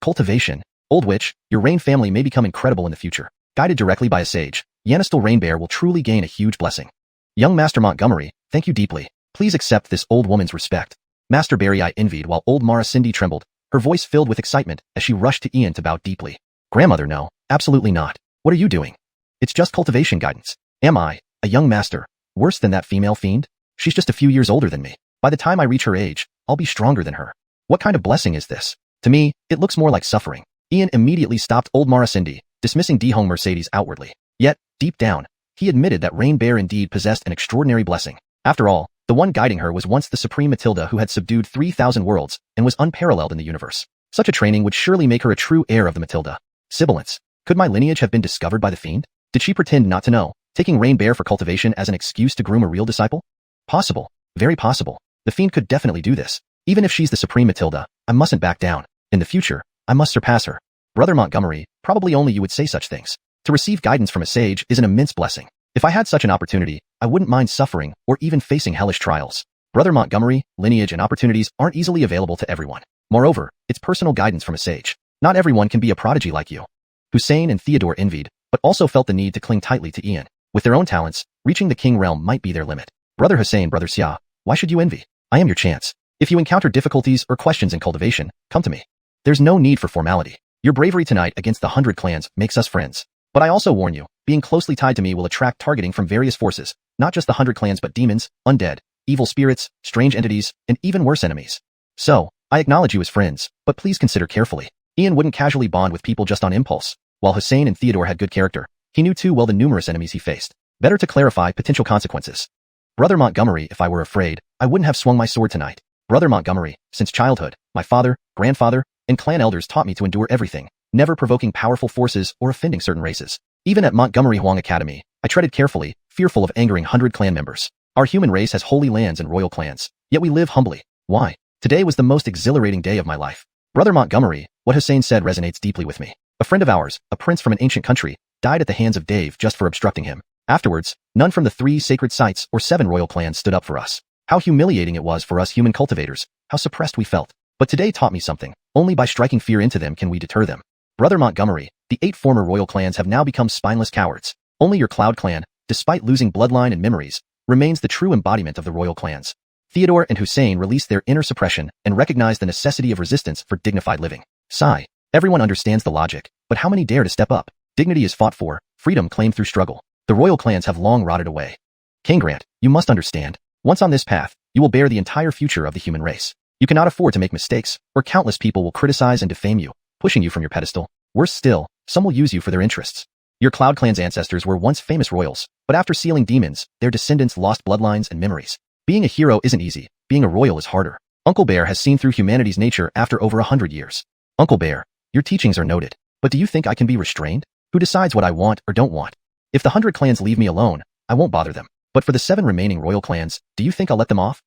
Cultivation. Old witch, your Rain family may become incredible in the future. Guided directly by a sage, Yanistel Rainbear will truly gain a huge blessing. Young Master Montgomery, thank you deeply. Please accept this old woman's respect. Master Barry envied while old Mara Cindy trembled, her voice filled with excitement as she rushed to Ian to bow deeply. Grandmother, no, absolutely not. What are you doing? It's just cultivation guidance. Am I, a young master, worse than that female fiend? She's just a few years older than me. By the time I reach her age, I'll be stronger than her. What kind of blessing is this? To me, it looks more like suffering. Ian immediately stopped old Mara Cindy, dismissing Nidhogg Mercedes outwardly. Yet, deep down, he admitted that Rain Bear indeed possessed an extraordinary blessing. After all, the one guiding her was once the Supreme Matilda who had subdued 3,000 worlds and was unparalleled in the universe. Such a training would surely make her a true heir of the Matilda. Sibilance. Could my lineage have been discovered by the fiend? Did she pretend not to know, taking Rain Bear for cultivation as an excuse to groom a real disciple? Possible. Very possible. The fiend could definitely do this. Even if she's the Supreme Matilda, I mustn't back down. In the future, I must surpass her. Brother Montgomery, probably only you would say such things. To receive guidance from a sage is an immense blessing. If I had such an opportunity, I wouldn't mind suffering or even facing hellish trials. Brother Montgomery, lineage and opportunities aren't easily available to everyone. Moreover, it's personal guidance from a sage. Not everyone can be a prodigy like you. Hussein and Theodore envied, but also felt the need to cling tightly to Ian. With their own talents, reaching the king realm might be their limit. Brother Hussein, Brother Xia, why should you envy? I am your chance. If you encounter difficulties or questions in cultivation, come to me. There's no need for formality. Your bravery tonight against the 100 clans makes us friends. But I also warn you, being closely tied to me will attract targeting from various forces, not just the 100 clans but demons, undead, evil spirits, strange entities, and even worse enemies. So, I acknowledge you as friends, but please consider carefully. Ian wouldn't casually bond with people just on impulse. While Hussein and Theodore had good character, he knew too well the numerous enemies he faced. Better to clarify potential consequences. Brother Montgomery, if I were afraid, I wouldn't have swung my sword tonight. Brother Montgomery, since childhood, my father, grandfather, and clan elders taught me to endure everything, never provoking powerful forces or offending certain races. Even at Montgomery Huang Academy, I treaded carefully, fearful of angering 100 clan members. Our human race has holy lands and royal clans, yet we live humbly. Why? Today was the most exhilarating day of my life. Brother Montgomery, what Hussein said resonates deeply with me. A friend of ours, a prince from an ancient country, died at the hands of Dave just for obstructing him. Afterwards, none from the 3 sacred sites or 7 royal clans stood up for us. How humiliating it was for us human cultivators, how suppressed we felt. But today taught me something. Only by striking fear into them can we deter them. Brother Montgomery, the 8 former royal clans have now become spineless cowards. Only your Cloud clan, despite losing bloodline and memories, remains the true embodiment of the royal clans. Theodore and Hussein released their inner suppression and recognized the necessity of resistance for dignified living. Sigh. Everyone understands the logic, but how many dare to step up? Dignity is fought for, freedom claimed through struggle. The royal clans have long rotted away. King Grant, you must understand. Once on this path, you will bear the entire future of the human race. You cannot afford to make mistakes, or countless people will criticize and defame you, pushing you from your pedestal. Worse still, some will use you for their interests. Your Cloud clan's ancestors were once famous royals, but after sealing demons, their descendants lost bloodlines and memories. Being a hero isn't easy, being a royal is harder. Uncle Bear has seen through humanity's nature after over 100 years. Uncle Bear, your teachings are noted, but do you think I can be restrained? Who decides what I want or don't want? If the 100 clans leave me alone, I won't bother them. But for the 7 remaining royal clans, do you think I'll let them off?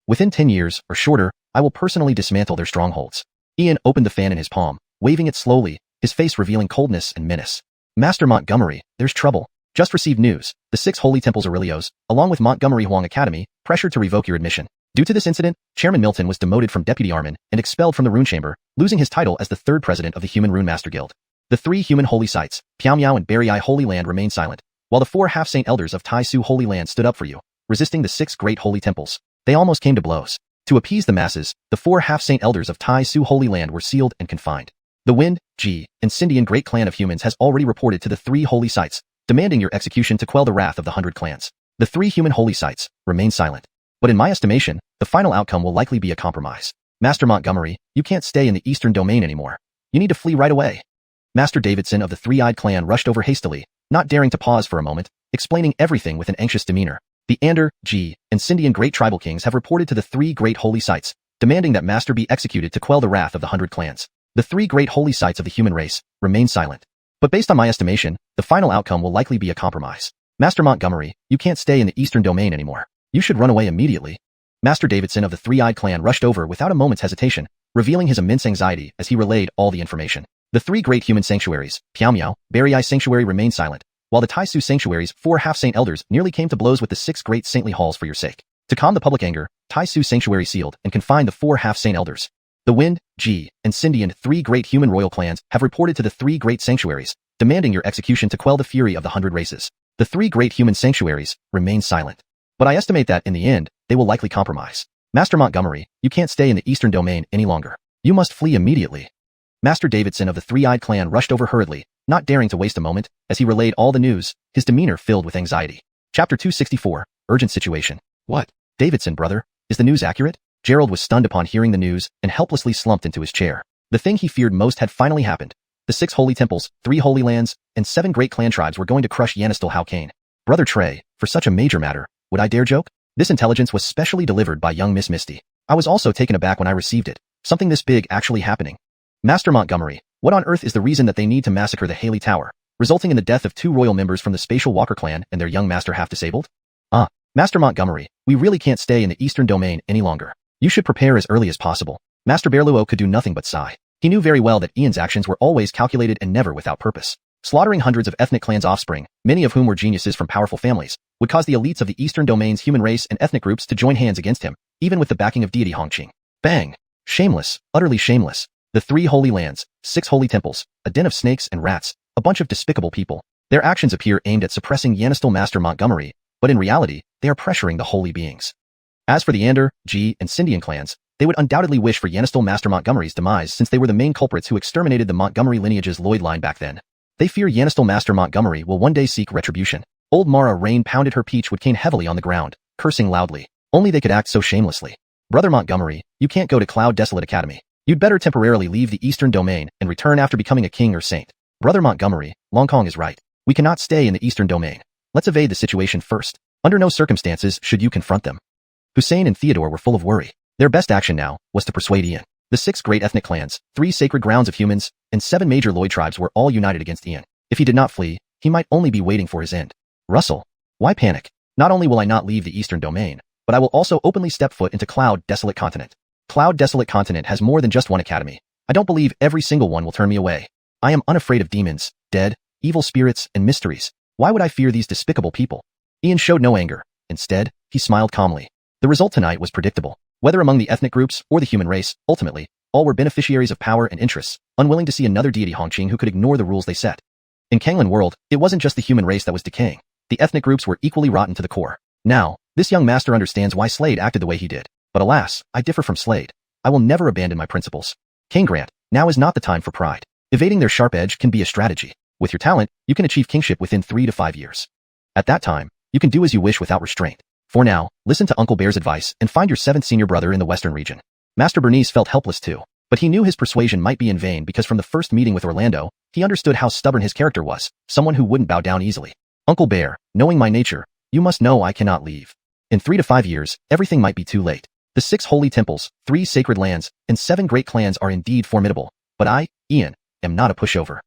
Within 10 years, or shorter, I will personally dismantle their strongholds. Ian opened the fan in his palm, waving it slowly, his face revealing coldness and menace. Master Montgomery, there's trouble. Just received news. The 6 holy temples Aurelios, along with Montgomery Huang Academy, pressured to revoke your admission. Due to this incident, Chairman Milton was demoted from Deputy Armin and expelled from the Rune Chamber, losing his title as the 3rd president of the Human Rune Master Guild. The 3 human holy sites, Piao Miao and Barry Holy Land remained silent, while the 4 half-saint elders of Tai Su Holy Land stood up for you, resisting the 6 great holy temples. They almost came to blows. To appease the masses, the 4 half-saint elders of Tai Su Holy Land were sealed and confined. The Wind, Ji, and Sindian Great Clan of Humans has already reported to the 3 holy sites, demanding your execution to quell the wrath of the 100 clans. The 3 human holy sites remain silent. But in my estimation, the final outcome will likely be a compromise. Master Montgomery, you can't stay in the Eastern Domain anymore. You need to flee right away. Master Davidson of the 3-Eyed Clan rushed over hastily, not daring to pause for a moment, explaining everything with an anxious demeanor. The Ander, Ji, and Sindian great tribal kings have reported to the 3 great holy sites, demanding that Master be executed to quell the wrath of the 100 clans. The 3 great holy sites of the human race remain silent. But based on my estimation, the final outcome will likely be a compromise. Master Montgomery, you can't stay in the Eastern Domain anymore. You should run away immediately. Master Davidson of the Three-Eyed Clan rushed over without a moment's hesitation, revealing his immense anxiety as he relayed all the information. The 3 great human sanctuaries, Piao Miao, Berry Eye Sanctuary remained silent, while the Taisu Sanctuary's 4 half-saint elders nearly came to blows with the 6 great saintly halls for your sake. To calm the public anger, Taisu Sanctuary sealed and confined the 4 half-saint elders. The Wind, Ji, and Sindian 3 great human royal clans have reported to the 3 great sanctuaries, demanding your execution to quell the fury of the 100 races. The 3 great human sanctuaries remain silent. But I estimate that, in the end, they will likely compromise. Master Montgomery, you can't stay in the Eastern Domain any longer. You must flee immediately. Master Davidson of the Three-Eyed Clan rushed over hurriedly, not daring to waste a moment, as he relayed all the news, his demeanor filled with anxiety. Chapter 264, Urgent Situation. What? Davidson, brother, is the news accurate? Gerald was stunned upon hearing the news and helplessly slumped into his chair. The thing he feared most had finally happened. The 6 holy temples, 3 holy lands, and 7 great clan tribes were going to crush Yanistal Haokane. Brother Trey, for such a major matter, would I dare joke? This intelligence was specially delivered by young Miss Misty. I was also taken aback when I received it. Something this big actually happening. Master Montgomery, what on earth is the reason that they need to massacre the Haley Tower, resulting in the death of 2 royal members from the Spatial Walker clan and their young master half disabled? Master Montgomery, we really can't stay in the Eastern Domain any longer. You should prepare as early as possible. Master Berluo could do nothing but sigh. He knew very well that Ian's actions were always calculated and never without purpose. Slaughtering hundreds of ethnic clans' offspring, many of whom were geniuses from powerful families, would cause the elites of the Eastern Domain's human race and ethnic groups to join hands against him, even with the backing of deity Hongqing. Bang! Shameless, utterly shameless. The 3 holy lands, 6 holy temples, a den of snakes and rats, a bunch of despicable people. Their actions appear aimed at suppressing Yanistal Master Montgomery, but in reality, they are pressuring the holy beings. As for the Ander, Ji, and Sindian clans, they would undoubtedly wish for Yanistal Master Montgomery's demise since they were the main culprits who exterminated the Montgomery lineage's Lloyd line back then. They fear Yanistal Master Montgomery will one day seek retribution. Old Mara Rain pounded her peach wood cane heavily on the ground, cursing loudly. Only they could act so shamelessly. Brother Montgomery, you can't go to Cloud Desolate Academy. You'd better temporarily leave the Eastern Domain and return after becoming a king or saint. Brother Montgomery, Long Kong is right. We cannot stay in the Eastern Domain. Let's evade the situation first. Under no circumstances should you confront them. Hussein and Theodore were full of worry. Their best action now was to persuade Ian. The 6 great ethnic clans, 3 sacred grounds of humans, and 7 major Lloyd tribes were all united against Ian. If he did not flee, he might only be waiting for his end. Russell, why panic? Not only will I not leave the Eastern Domain, but I will also openly step foot into Cloud Desolate Continent. Cloud Desolate Continent has more than just one academy. I don't believe every single one will turn me away. I am unafraid of demons, dead, evil spirits, and mysteries. Why would I fear these despicable people? Ian showed no anger. Instead, he smiled calmly. The result tonight was predictable. Whether among the ethnic groups or the human race, ultimately, all were beneficiaries of power and interests, unwilling to see another deity Hongqing who could ignore the rules they set. In Canglan World, it wasn't just the human race that was decaying. The ethnic groups were equally rotten to the core. Now, this young master understands why Slade acted the way he did. But alas, I differ from Slade. I will never abandon my principles. King Grant, now is not the time for pride. Evading their sharp edge can be a strategy. With your talent, you can achieve kingship within 3 to 5 years. At that time, you can do as you wish without restraint. For now, listen to Uncle Bear's advice and find your 7th senior brother in the Western region. Master Bernice felt helpless too, but he knew his persuasion might be in vain because from the first meeting with Orlando, he understood how stubborn his character was, someone who wouldn't bow down easily. Uncle Bear, knowing my nature, you must know I cannot leave. In 3 to 5 years, everything might be too late. The 6 holy temples, 3 sacred lands, and 7 great clans are indeed formidable, but I, Ian, am not a pushover.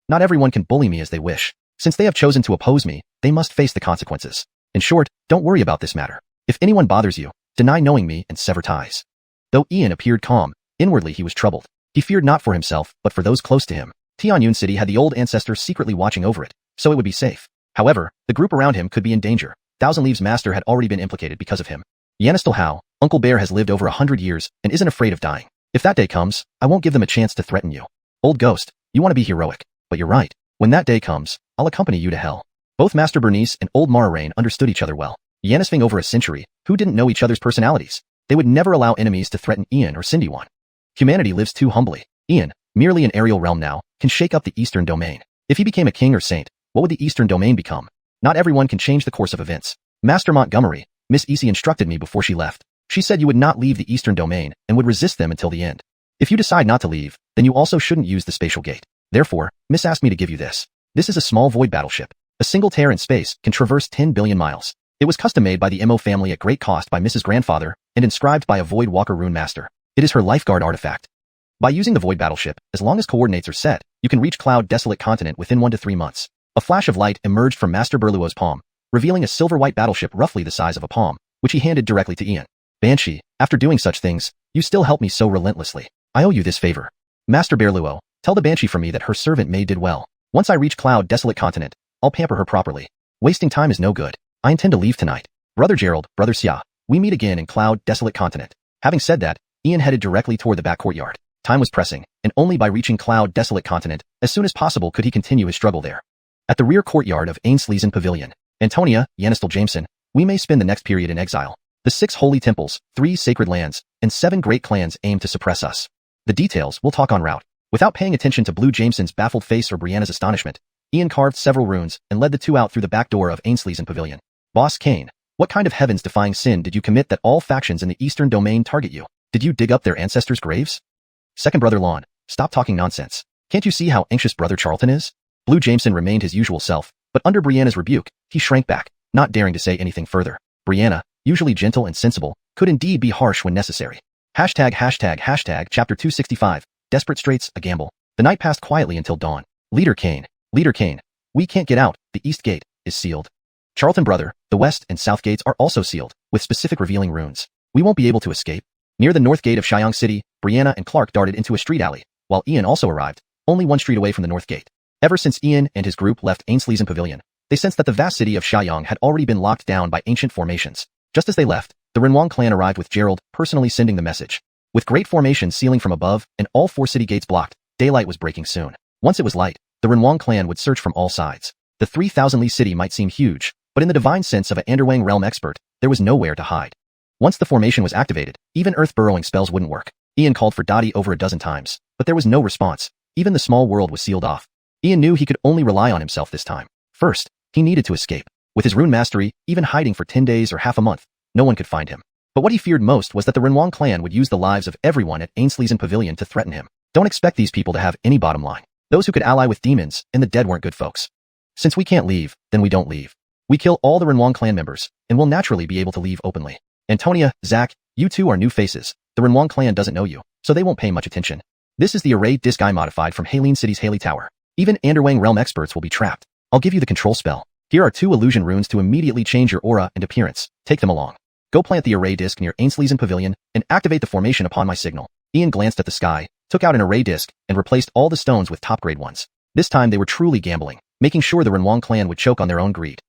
Not everyone can bully me as they wish. Since they have chosen to oppose me, they must face the consequences. In short, don't worry about this matter. If anyone bothers you, deny knowing me and sever ties. Though Ian appeared calm, inwardly he was troubled. He feared not for himself, but for those close to him. Tianyun City had the old ancestor secretly watching over it, so it would be safe. However, the group around him could be in danger. Thousand Leaves Master had already been implicated because of him. Yanistal Hao, Uncle Bear has lived over 100 years and isn't afraid of dying. If that day comes, I won't give them a chance to threaten you. Old Ghost, you want to be heroic, but you're right. When that day comes, I'll accompany you to hell. Both Master Bernice and Old Mara Rain understood each other well. Yanisving over a century, who didn't know each other's personalities? They would never allow enemies to threaten Ian or Cindy One. Humanity lives too humbly. Ian, merely an aerial realm now, can shake up the Eastern Domain. If he became a king or saint, what would the Eastern Domain become? Not everyone can change the course of events. Master Montgomery, Miss Isi instructed me before she left. She said you would not leave the Eastern Domain and would resist them until the end. If you decide not to leave, then you also shouldn't use the spatial gate. Therefore, Miss asked me to give you this. This is a small void battleship. A single tear in space can traverse 10 billion miles. It was custom-made by the Mo family at great cost by Mrs. Grandfather and inscribed by a Void Walker Rune Master. It is her lifeguard artifact. By using the Void Battleship, as long as coordinates are set, you can reach Cloud Desolate Continent within 1 to 3 months. A flash of light emerged from Master Berluo's palm, revealing a silver-white battleship roughly the size of a palm, which he handed directly to Ian. Banshee, after doing such things, you still help me so relentlessly. I owe you this favor. Master Berluo, tell the Banshee from me that her servant May did well. Once I reach Cloud Desolate Continent, I'll pamper her properly. Wasting time is no good. I intend to leave tonight. Brother Gerald, Brother Xia, we meet again in Cloud Desolate Continent. Having said that, Ian headed directly toward the back courtyard. Time was pressing, and only by reaching Cloud Desolate Continent, as soon as possible could he continue his struggle there. At the rear courtyard of Ainsleeson Pavilion, Antonia, Yanistel Jameson, we may spend the next period in exile. The 6 holy temples, 3 sacred lands, and 7 great clans aim to suppress us. The details we'll talk en route. Without paying attention to Blue Jameson's baffled face or Brianna's astonishment, Ian carved several runes and led the 2 out through the back door of Ainsleeson Pavilion. Boss Kane, what kind of heavens-defying sin did you commit that all factions in the Eastern Domain target you? Did you dig up their ancestors' graves? Second Brother Lon, stop talking nonsense. Can't you see how anxious Brother Charlton is? Blue Jameson remained his usual self, but under Brianna's rebuke, he shrank back, not daring to say anything further. Brianna, usually gentle and sensible, could indeed be harsh when necessary. Chapter 265, Desperate Straits, a Gamble. The night passed quietly until dawn. Leader Kane, we can't get out, the East Gate is sealed. Charlton brother, the West and South Gates are also sealed, with specific revealing runes. We won't be able to escape. Near the North Gate of Xianxia City, Brianna and Clark darted into a street alley, while Ian also arrived, only 1 street away from the North Gate. Ever since Ian and his group left Ainsleeson Pavilion, they sensed that the vast city of Xiayang had already been locked down by ancient formations. Just as they left, the Renwang clan arrived with Gerald, personally sending the message. With great formations sealing from above and all 4 city gates blocked, daylight was breaking soon. Once it was light, the Renwang clan would search from all sides. The 3,000-li city might seem huge, but in the divine sense of an Anderwang realm expert, there was nowhere to hide. Once the formation was activated, even earth-burrowing spells wouldn't work. Ian called for Dottie over a dozen times, but there was no response. Even the small world was sealed off. Ian knew he could only rely on himself this time. First, he needed to escape. With his rune mastery, even hiding for 10 days or half a month, no one could find him. But what he feared most was that the Renwang clan would use the lives of everyone at Ainsleeson Pavilion to threaten him. Don't expect these people to have any bottom line. Those who could ally with demons and the dead weren't good folks. Since we can't leave, then we don't leave. We kill all the Renwang clan members, and we'll naturally be able to leave openly. Antonia, Zach, you 2 are new faces. The Renwang clan doesn't know you, so they won't pay much attention. This is the array disc I modified from Haleen City's Haley Tower. Even Anderwang realm experts will be trapped. I'll give you the control spell. Here are 2 illusion runes to immediately change your aura and appearance. Take them along. Go plant the array disc near Ainsleeson Pavilion and activate the formation upon my signal. Ian glanced at the sky, took out an array disc, and replaced all the stones with top-grade ones. This time they were truly gambling, making sure the Renwang clan would choke on their own greed.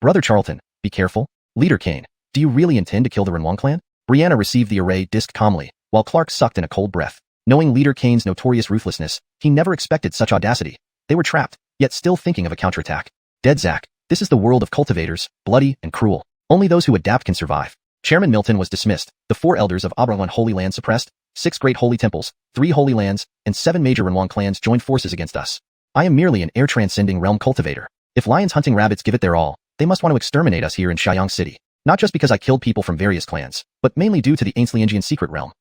Brother Charlton, be careful. Leader Kane, do you really intend to kill the Renwang clan? Brianna received the array disc calmly, while Clark sucked in a cold breath. Knowing Leader Kane's notorious ruthlessness, he never expected such audacity. They were trapped, yet still thinking of a counterattack. Dead Zach, this is the world of cultivators, bloody and cruel. Only those who adapt can survive. Chairman Milton was dismissed, the 4 elders of Abrawan Holy Land suppressed, 6 great holy temples, 3 holy lands, and 7 major Renwang clans joined forces against us. I am merely an air-transcending realm cultivator. If lions hunting rabbits give it their all, they must want to exterminate us here in Xianxia City. Not just because I killed people from various clans, but mainly due to the Ainsliengian Secret Realm.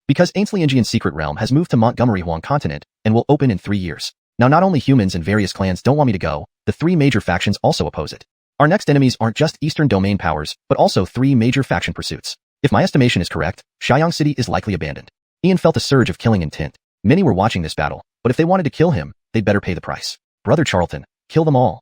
Because Ainsliengian Secret Realm has moved to Montgomery Huang Continent and will open in 3 years. Now not only humans and various clans don't want me to go, the 3 major factions also oppose it. Our next enemies aren't just Eastern Domain powers, but also 3 major faction pursuits. If my estimation is correct, Xianxia City is likely abandoned. Ian felt a surge of killing intent. Many were watching this battle, but if they wanted to kill him, they'd better pay the price. Brother Charlton, kill them all.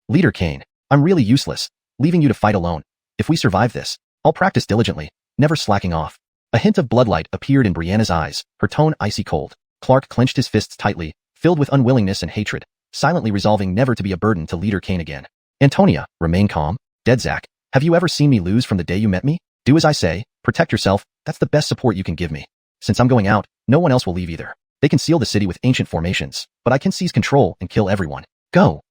Leader Kane, I'm really useless, leaving you to fight alone. If we survive this, I'll practice diligently, never slacking off. A hint of bloodlight appeared in Brianna's eyes, her tone icy cold. Clark clenched his fists tightly, filled with unwillingness and hatred, silently resolving never to be a burden to Leader Kane again. Antonia, remain calm. Dead Zach, have you ever seen me lose from the day you met me? Do as I say, protect yourself, that's the best support you can give me. Since I'm going out, no one else will leave either. They can seal the city with ancient formations, but I can seize control and kill everyone. Go.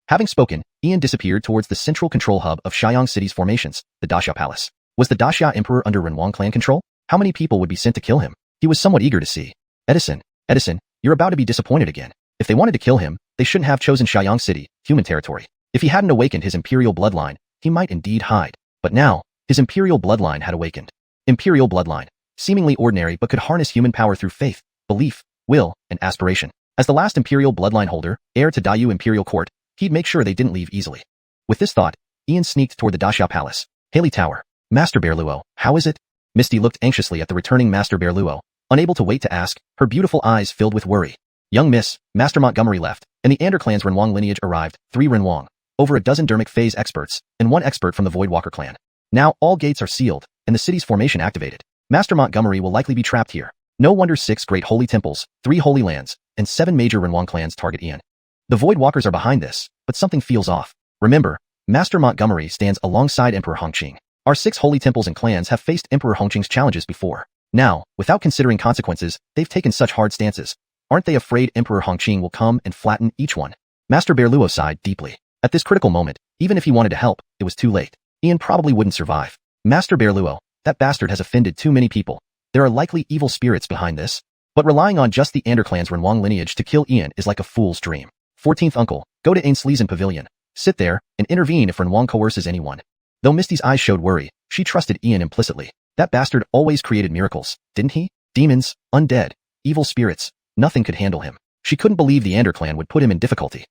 Having spoken, Ian disappeared towards the central control hub of Xianxia City's formations, the Daxia Palace. Was the Daxia Emperor under Renwang clan control? How many people would be sent to kill him? He was somewhat eager to see. Edison, you're about to be disappointed again. If they wanted to kill him, they shouldn't have chosen Xianxia City, human territory. If he hadn't awakened his imperial bloodline, he might indeed hide. But now, his imperial bloodline had awakened. Imperial bloodline, seemingly ordinary but could harness human power through faith, belief, will, and aspiration. As the last imperial bloodline holder, heir to Dayu Imperial Court, he'd make sure they didn't leave easily. With this thought, Ian sneaked toward the Daxia Palace. Haley Tower. Master Bear Luo, how is it? Misty looked anxiously at the returning Master Bear Luo, unable to wait to ask, her beautiful eyes filled with worry. Young Miss, Master Montgomery left, and the Anderclan's Renwang lineage arrived, 3 Renwang, over a dozen Dermic Phase experts, and 1 expert from the Voidwalker clan. Now all gates are sealed, and the city's formation activated. Master Montgomery will likely be trapped here. No wonder 6 great holy temples, 3 holy lands, and 7 major Renwang clans target Ian. The Voidwalkers are behind this, but something feels off. Remember, Master Montgomery stands alongside Emperor Hongqing. Our 6 holy temples and clans have faced Emperor Hongqing's challenges before. Now, without considering consequences, they've taken such hard stances. Aren't they afraid Emperor Hongqing will come and flatten each one? Master Bear Luo sighed deeply. At this critical moment, even if he wanted to help, it was too late. Ian probably wouldn't survive. Master Bear Luo, that bastard has offended too many people. There are likely evil spirits behind this. But relying on just the Anderclan's Renwang lineage to kill Ian is like a fool's dream. 14th Uncle, go to Ainsley's Pavilion. Sit there, and intervene if Renwang coerces anyone. Though Misty's eyes showed worry, she trusted Ian implicitly. That bastard always created miracles, didn't he? Demons, undead, evil spirits, nothing could handle him. She couldn't believe the Anderclan would put him in difficulty.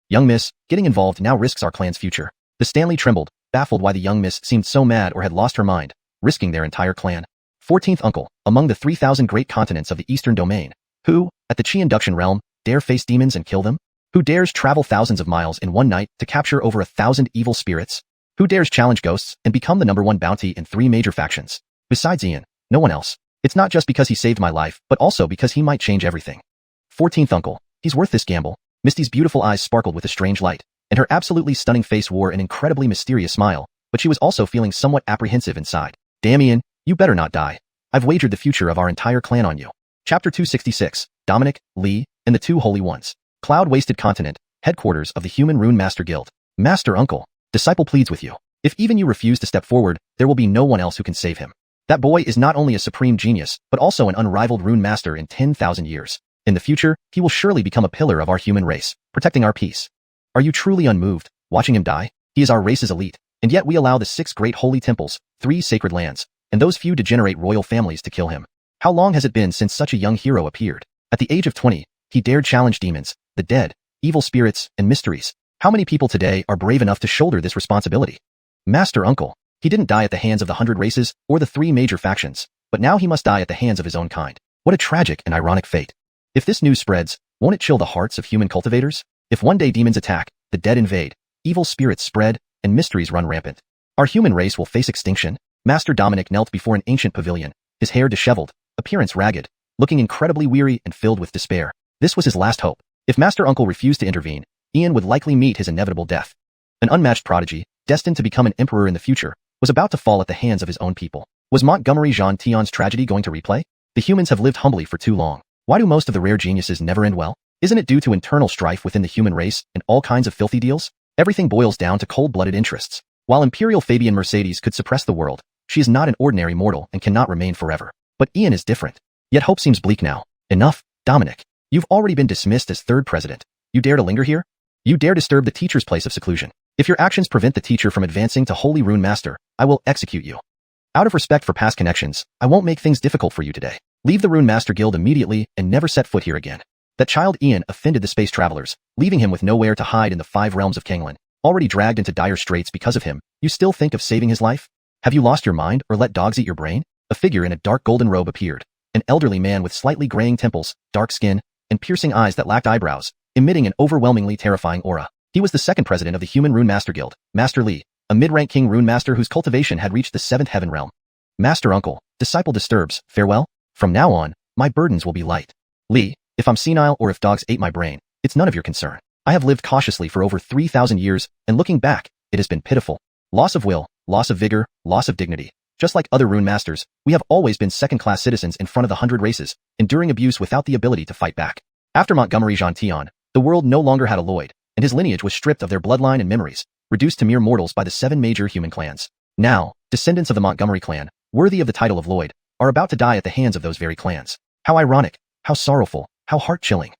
Young Miss, getting involved now risks our clan's future. The Stanley trembled, baffled why the young Miss seemed so mad or had lost her mind, risking their entire clan. 14th Uncle, among the 3,000 great continents of the Eastern Domain, who, at the Chi Induction Realm, dare face demons and kill them? Who dares travel thousands of miles in one night to capture over 1,000 evil spirits? Who dares challenge ghosts and become the #1 bounty in 3 major factions? Besides Ian, no one else. It's not just because he saved my life, but also because he might change everything. 14th Uncle, he's worth this gamble. Misty's beautiful eyes sparkled with a strange light, and her absolutely stunning face wore an incredibly mysterious smile, but she was also feeling somewhat apprehensive inside. Damn Ian, you better not die. I've wagered the future of our entire clan on you. Chapter 266, Dominic, Lee, and the 2 Holy Ones. Cloud-wasted continent, headquarters of the Human Rune Master Guild. Master Uncle, disciple pleads with you. If even you refuse to step forward, there will be no one else who can save him. That boy is not only a supreme genius, but also an unrivaled rune master in 10,000 years. In the future, he will surely become a pillar of our human race, protecting our peace. Are you truly unmoved, watching him die? He is our race's elite, and yet we allow the 6 great holy temples, 3 sacred lands, and those few degenerate royal families to kill him. How long has it been since such a young hero appeared? At the age of 20, he dared challenge demons, the dead, evil spirits, and mysteries. How many people today are brave enough to shoulder this responsibility? Master Uncle, he didn't die at the hands of the 100 races or the 3 major factions, but now he must die at the hands of his own kind. What a tragic and ironic fate. If this news spreads, won't it chill the hearts of human cultivators? If one day demons attack, the dead invade, evil spirits spread, and mysteries run rampant, our human race will face extinction. Master Dominic knelt before an ancient pavilion, his hair disheveled, appearance ragged, looking incredibly weary and filled with despair. This was his last hope. If Master Uncle refused to intervene, Ian would likely meet his inevitable death. An unmatched prodigy, destined to become an emperor in the future, was about to fall at the hands of his own people. Was Montgomery Jean Tion's tragedy going to replay? The humans have lived humbly for too long. Why do most of the rare geniuses never end well? Isn't it due to internal strife within the human race and all kinds of filthy deals? Everything boils down to cold-blooded interests. While Imperial Fabian Mercedes could suppress the world, she is not an ordinary mortal and cannot remain forever. But Ian is different. Yet hope seems bleak now. Enough, Dominic. You've already been dismissed as 3rd president. You dare to linger here? You dare disturb the teacher's place of seclusion. If your actions prevent the teacher from advancing to Holy Rune Master, I will execute you. Out of respect for past connections, I won't make things difficult for you today. Leave the Rune Master Guild immediately and never set foot here again. That child Ian offended the space travelers, leaving him with nowhere to hide in the 5 realms of Canglan. Already dragged into dire straits because of him, you still think of saving his life? Have you lost your mind or let dogs eat your brain? A figure in a dark golden robe appeared. An elderly man with slightly graying temples, dark skin, and piercing eyes that lacked eyebrows, emitting an overwhelmingly terrifying aura. He was the 2nd president of the Human Rune Master Guild, Master Lee, a mid-ranking rune master whose cultivation had reached the 7th heaven realm. Master Uncle, disciple disturbs, farewell? From now on, my burdens will be light. Lee, if I'm senile or if dogs ate my brain, it's none of your concern. I have lived cautiously for over 3,000 years, and looking back, it has been pitiful. Loss of will, loss of vigor, loss of dignity. Just like other rune masters, we have always been second-class citizens in front of the 100 races, enduring abuse without the ability to fight back. After Montgomery Jean Tion, the world no longer had a Lloyd, and his lineage was stripped of their bloodline and memories, reduced to mere mortals by the 7 major human clans. Now, descendants of the Montgomery clan, worthy of the title of Lloyd, are about to die at the hands of those very clans. How ironic, how sorrowful, how heart-chilling.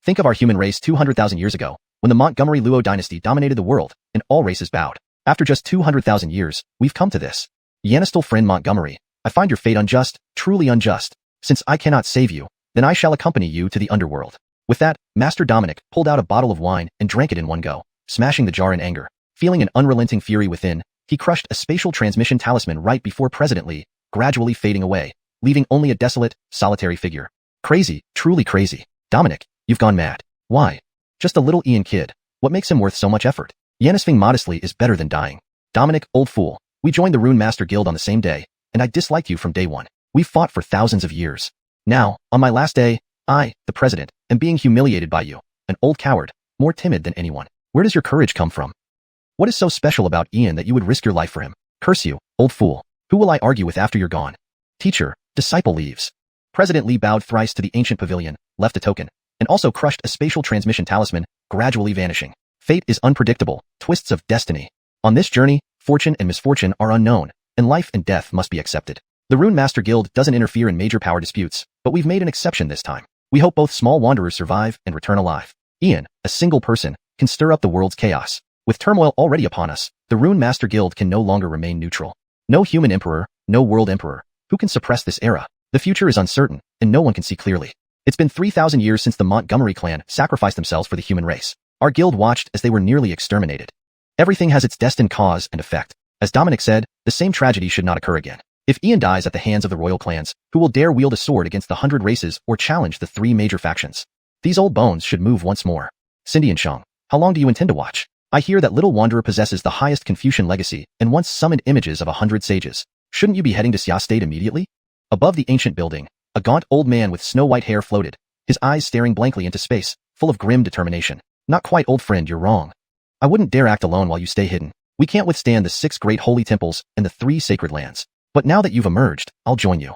Think of our human race 200,000 years ago, when the Montgomery Luo dynasty dominated the world, and all races bowed. After just 200,000 years, we've come to this. Yanistal friend Montgomery, I find your fate unjust, truly unjust. Since I cannot save you, then I shall accompany you to the underworld. With that, Master Dominic pulled out a bottle of wine and drank it in one go, smashing the jar in anger. Feeling an unrelenting fury within, he crushed a spatial transmission talisman right before President Li, gradually fading away, leaving only a desolate, solitary figure. Crazy, truly crazy. Dominic, you've gone mad. Why? Just a little Ian kid. What makes him worth so much effort? Yanisfing modestly is better than dying. Dominic, old fool, we joined the Rune Master Guild on the same day, and I disliked you from day one. We've fought for thousands of years. Now, on my last day, I, the president, am being humiliated by you, an old coward, more timid than anyone. Where does your courage come from? What is so special about Ian that you would risk your life for him? Curse you, old fool. Who will I argue with after you're gone? Teacher, disciple leaves. President Li bowed thrice to the ancient pavilion, left a token, and also crushed a spatial transmission talisman, gradually vanishing. Fate is unpredictable, twists of destiny. On this journey, fortune and misfortune are unknown, and life and death must be accepted. The Rune Master Guild doesn't interfere in major power disputes, but we've made an exception this time. We hope both small wanderers survive and return alive. Ian, a single person, can stir up the world's chaos. With turmoil already upon us, the Rune Master Guild can no longer remain neutral. No human emperor, no world emperor. Who can suppress this era? The future is uncertain, and no one can see clearly. It's been 3,000 years since the Montgomery clan sacrificed themselves for the human race. Our guild watched as they were nearly exterminated. Everything has its destined cause and effect. As Dominic said, the same tragedy should not occur again. If Ian dies at the hands of the royal clans, who will dare wield a sword against the 100 races or challenge the 3 major factions? These old bones should move once more. Cindy and Shang, how long do you intend to watch? I hear that little wanderer possesses the highest Confucian legacy and once summoned images of 100 sages. Shouldn't you be heading to Xia State immediately? Above the ancient building, a gaunt old man with snow-white hair floated, his eyes staring blankly into space, full of grim determination. Not quite, old friend, you're wrong. I wouldn't dare act alone while you stay hidden. We can't withstand the 6 great holy temples and the 3 sacred lands. But now that you've emerged, I'll join you.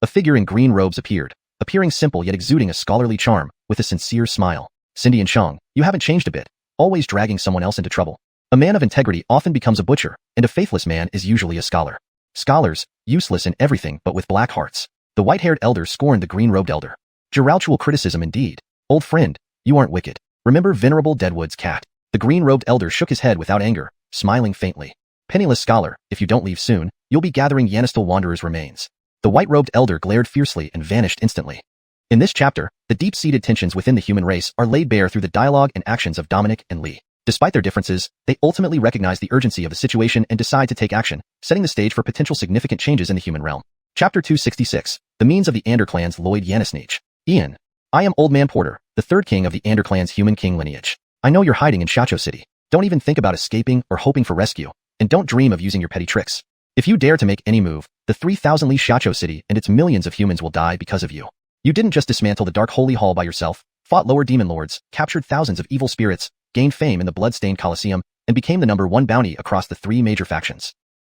A figure in green robes appeared, appearing simple yet exuding a scholarly charm, with a sincere smile. Cindy and Shang, you haven't changed a bit, always dragging someone else into trouble. A man of integrity often becomes a butcher, and a faithless man is usually a scholar. Scholars, useless in everything but with black hearts. The white-haired elder scorned the green-robed elder. Geraltual criticism indeed. Old friend, you aren't wicked. Remember Venerable Deadwood's cat? The green-robed elder shook his head without anger, smiling faintly. Penniless scholar, if you don't leave soon, you'll be gathering Yanistal Wanderer's remains. The white-robed elder glared fiercely and vanished instantly. In this chapter, the deep-seated tensions within the human race are laid bare through the dialogue and actions of Dominic and Li. Despite their differences, they ultimately recognize the urgency of the situation and decide to take action, setting the stage for potential significant changes in the human realm. Chapter 266, The Means of the Ander Clan's Lloyd Yanisnich. Ian. I am Old Man Porter, the 3rd king of the Ander Clan's human king lineage. I know you're hiding in Xiacho City. Don't even think about escaping or hoping for rescue, and don't dream of using your petty tricks. If you dare to make any move, the 3,000 Li Xiacho City and its millions of humans will die because of you. You didn't just dismantle the Dark Holy Hall by yourself, fought lower demon lords, captured thousands of evil spirits, gained fame in the blood-stained Colosseum, and became the #1 bounty across the 3 major factions.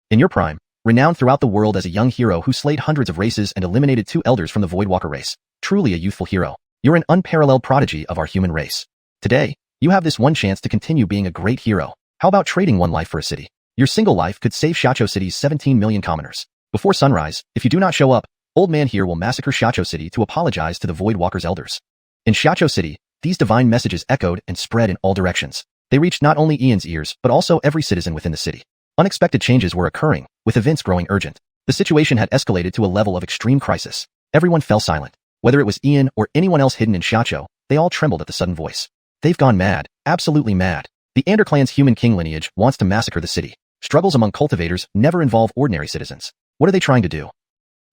In your prime, renowned throughout the world as a young hero who slayed hundreds of races and eliminated 2 elders from the Voidwalker race, truly a youthful hero, you're an unparalleled prodigy of our human race. Today, you have this one chance to continue being a great hero. How about trading one life for a city? Your single life could save Xiacho City's 17 million commoners. Before sunrise, if you do not show up, Old Man here will massacre Xiacho City to apologize to the Voidwalker's elders. In Xiacho City, these divine messages echoed and spread in all directions. They reached not only Ian's ears, but also every citizen within the city. Unexpected changes were occurring, with events growing urgent. The situation had escalated to a level of extreme crisis. Everyone fell silent. Whether it was Ian or anyone else hidden in Xiacho, they all trembled at the sudden voice. They've gone mad, absolutely mad. The Ander clan's human king lineage wants to massacre the city. Struggles among cultivators never involve ordinary citizens. What are they trying to do?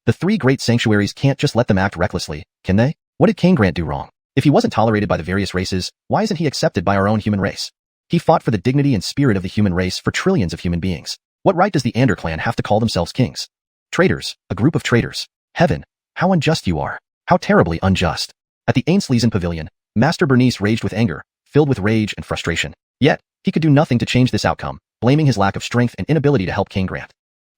The 3 great sanctuaries can't just let them act recklessly, can they? What did Canglan do wrong? If he wasn't tolerated by the various races, why isn't he accepted by our own human race? He fought for the dignity and spirit of the human race for trillions of human beings. What right does the Ander clan have to call themselves kings? Traitors, a group of traitors. Heaven, how unjust you are. How terribly unjust. At the Ainsleason Pavilion, Master Bernice raged with anger, filled with rage and frustration. Yet, he could do nothing to change this outcome, blaming his lack of strength and inability to help Canglan.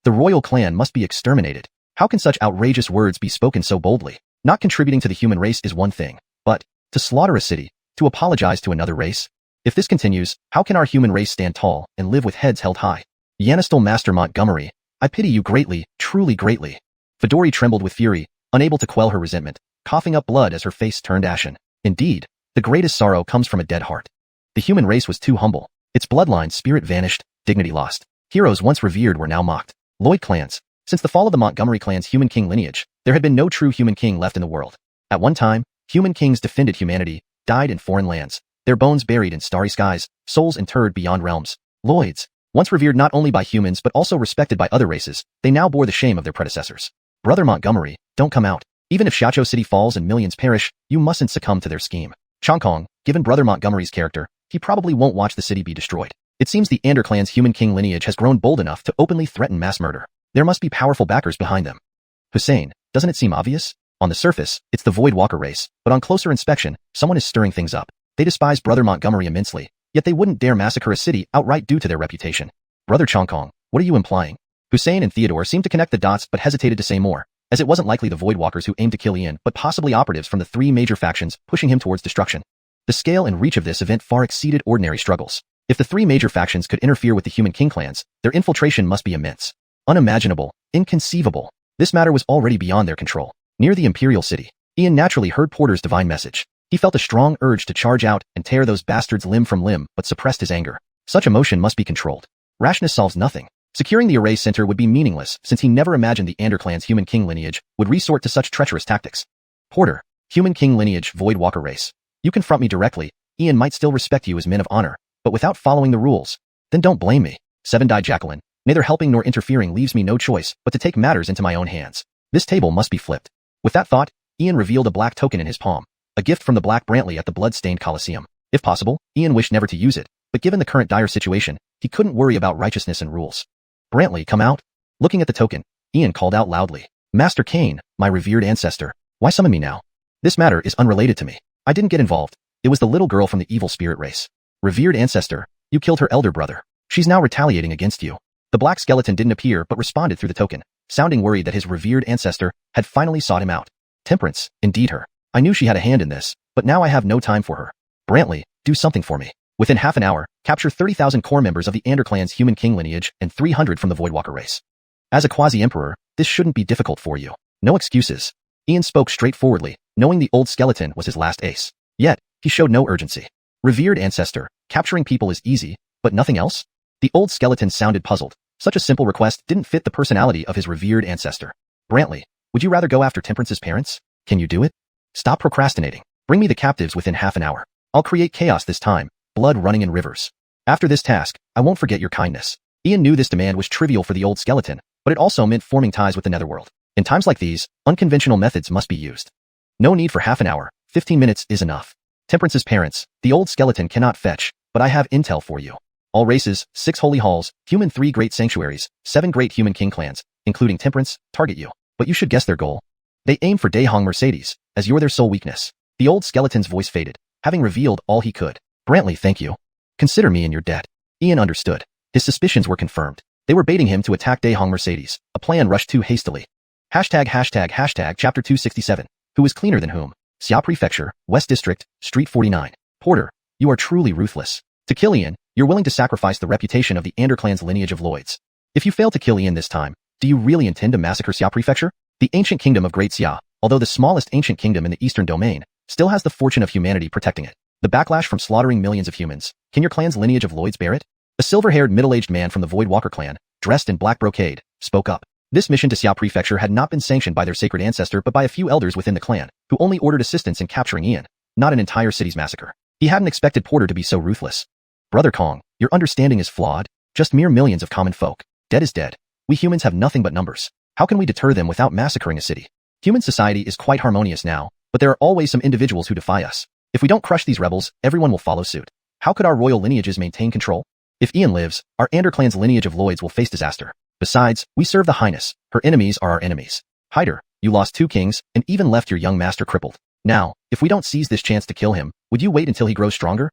The royal clan must be exterminated. How can such outrageous words be spoken so boldly? Not contributing to the human race is one thing, but to slaughter a city, to apologize to another race? If this continues, how can our human race stand tall and live with heads held high? Yanistal Master Montgomery, I pity you greatly, truly greatly. Fedori trembled with fury, unable to quell her resentment, coughing up blood as her face turned ashen. Indeed, the greatest sorrow comes from a dead heart. The human race was too humble. Its bloodline spirit vanished, dignity lost. Heroes once revered were now mocked. Lloyd clans. Since the fall of the Montgomery clan's human king lineage, there had been no true human king left in the world. At one time, human kings defended humanity, died in foreign lands, their bones buried in starry skies, souls interred beyond realms. Lloyds. Once revered not only by humans but also respected by other races, they now bore the shame of their predecessors. Brother Montgomery, don't come out. Even if Xiaoqiu City falls and millions perish, you mustn't succumb to their scheme. Chongkong, given Brother Montgomery's character, he probably won't watch the city be destroyed. It seems the Ander clan's human king lineage has grown bold enough to openly threaten mass murder. There must be powerful backers behind them. Hussein, doesn't it seem obvious? On the surface, it's the Void Walker race, but on closer inspection, someone is stirring things up. They despise Brother Montgomery immensely, yet they wouldn't dare massacre a city outright due to their reputation. Brother Chongkong, what are you implying? Hussein and Theodore seemed to connect the dots but hesitated to say more, as it wasn't likely the Void Walkers who aimed to kill Ian but possibly operatives from the three major factions pushing him towards destruction. The scale and reach of this event far exceeded ordinary struggles. If the three major factions could interfere with the human king clans, their infiltration must be immense. Unimaginable, inconceivable. This matter was already beyond their control. Near the Imperial City, Ian naturally heard Porter's divine message. He felt a strong urge to charge out and tear those bastards limb from limb but suppressed his anger. Such emotion must be controlled. Rashness solves nothing. Securing the array center would be meaningless since he never imagined the Ander clan's human king lineage would resort to such treacherous tactics. Porter, human king lineage Void Walker race. You confront me directly, Ian might still respect you as men of honor, but without following the rules, then don't blame me. Seven-Dai Jacqueline, neither helping nor interfering leaves me no choice but to take matters into my own hands. This table must be flipped. With that thought, Ian revealed a black token in his palm, a gift from the Black Brantley at the blood-stained Colosseum. If possible, Ian wished never to use it, but given the current dire situation, he couldn't worry about righteousness and rules. Brantley, come out. Looking at the token, Ian called out loudly, Master Kane, my revered ancestor, why summon me now? This matter is unrelated to me. I didn't get involved. It was the little girl from the evil spirit race. Revered ancestor, you killed her elder brother. She's now retaliating against you. The black skeleton didn't appear but responded through the token, sounding worried that his revered ancestor had finally sought him out. Temperance, indeed her. I knew she had a hand in this, but now I have no time for her. Brantley, do something for me. Within half an hour, capture 30,000 core members of the Ander clan's human king lineage and 300 from the Voidwalker race. As a quasi-emperor, this shouldn't be difficult for you. No excuses. Ian spoke straightforwardly, knowing the old skeleton was his last ace. Yet, he showed no urgency. Revered ancestor, capturing people is easy, but nothing else? The old skeleton sounded puzzled. Such a simple request didn't fit the personality of his revered ancestor. Brantley, would you rather go after Temperance's parents? Can you do it? Stop procrastinating. Bring me the captives within half an hour. I'll create chaos this time, blood running in rivers. After this task, I won't forget your kindness. Ian knew this demand was trivial for the old skeleton, but it also meant forming ties with the netherworld. In times like these, unconventional methods must be used. No need for half an hour, 15 minutes is enough. Temperance's parents, the old skeleton cannot fetch, but I have intel for you. All races, 6 holy halls, human 3 great sanctuaries, 7 great human king clans, including Temperance, target you. But you should guess their goal. They aim for Daehong Mercedes, as you're their sole weakness. The old skeleton's voice faded, having revealed all he could. Brantley, thank you. Consider me in your debt. Ian understood. His suspicions were confirmed. They were baiting him to attack Daehong Mercedes, a plan rushed too hastily. Hashtag chapter 267. Who is cleaner than whom? Xia Prefecture, West District, Street 49. Porter, you are truly ruthless. To kill Ian, you're willing to sacrifice the reputation of the Ander clan's lineage of Lloyds. If you fail to kill Ian this time, do you really intend to massacre Xia Prefecture? The ancient kingdom of Great Xia, although the smallest ancient kingdom in the eastern domain, still has the fortune of humanity protecting it. The backlash from slaughtering millions of humans, can your clan's lineage of Lloyds bear it? A silver-haired middle-aged man from the Voidwalker clan, dressed in black brocade, spoke up. This mission to Xia Prefecture had not been sanctioned by their sacred ancestor but by a few elders within the clan, who only ordered assistance in capturing Ian, not an entire city's massacre. He hadn't expected Porter to be so ruthless. Brother Kong, your understanding is flawed. Just mere millions of common folk. Dead is dead. We humans have nothing but numbers. How can we deter them without massacring a city? Human society is quite harmonious now, but there are always some individuals who defy us. If we don't crush these rebels, everyone will follow suit. How could our royal lineages maintain control? If Ian lives, our Ander clan's lineage of Lloyds will face disaster. Besides, we serve the Highness. Her enemies are our enemies. Hyder, you lost 2 kings, and even left your young master crippled. Now, if we don't seize this chance to kill him, would you wait until he grows stronger?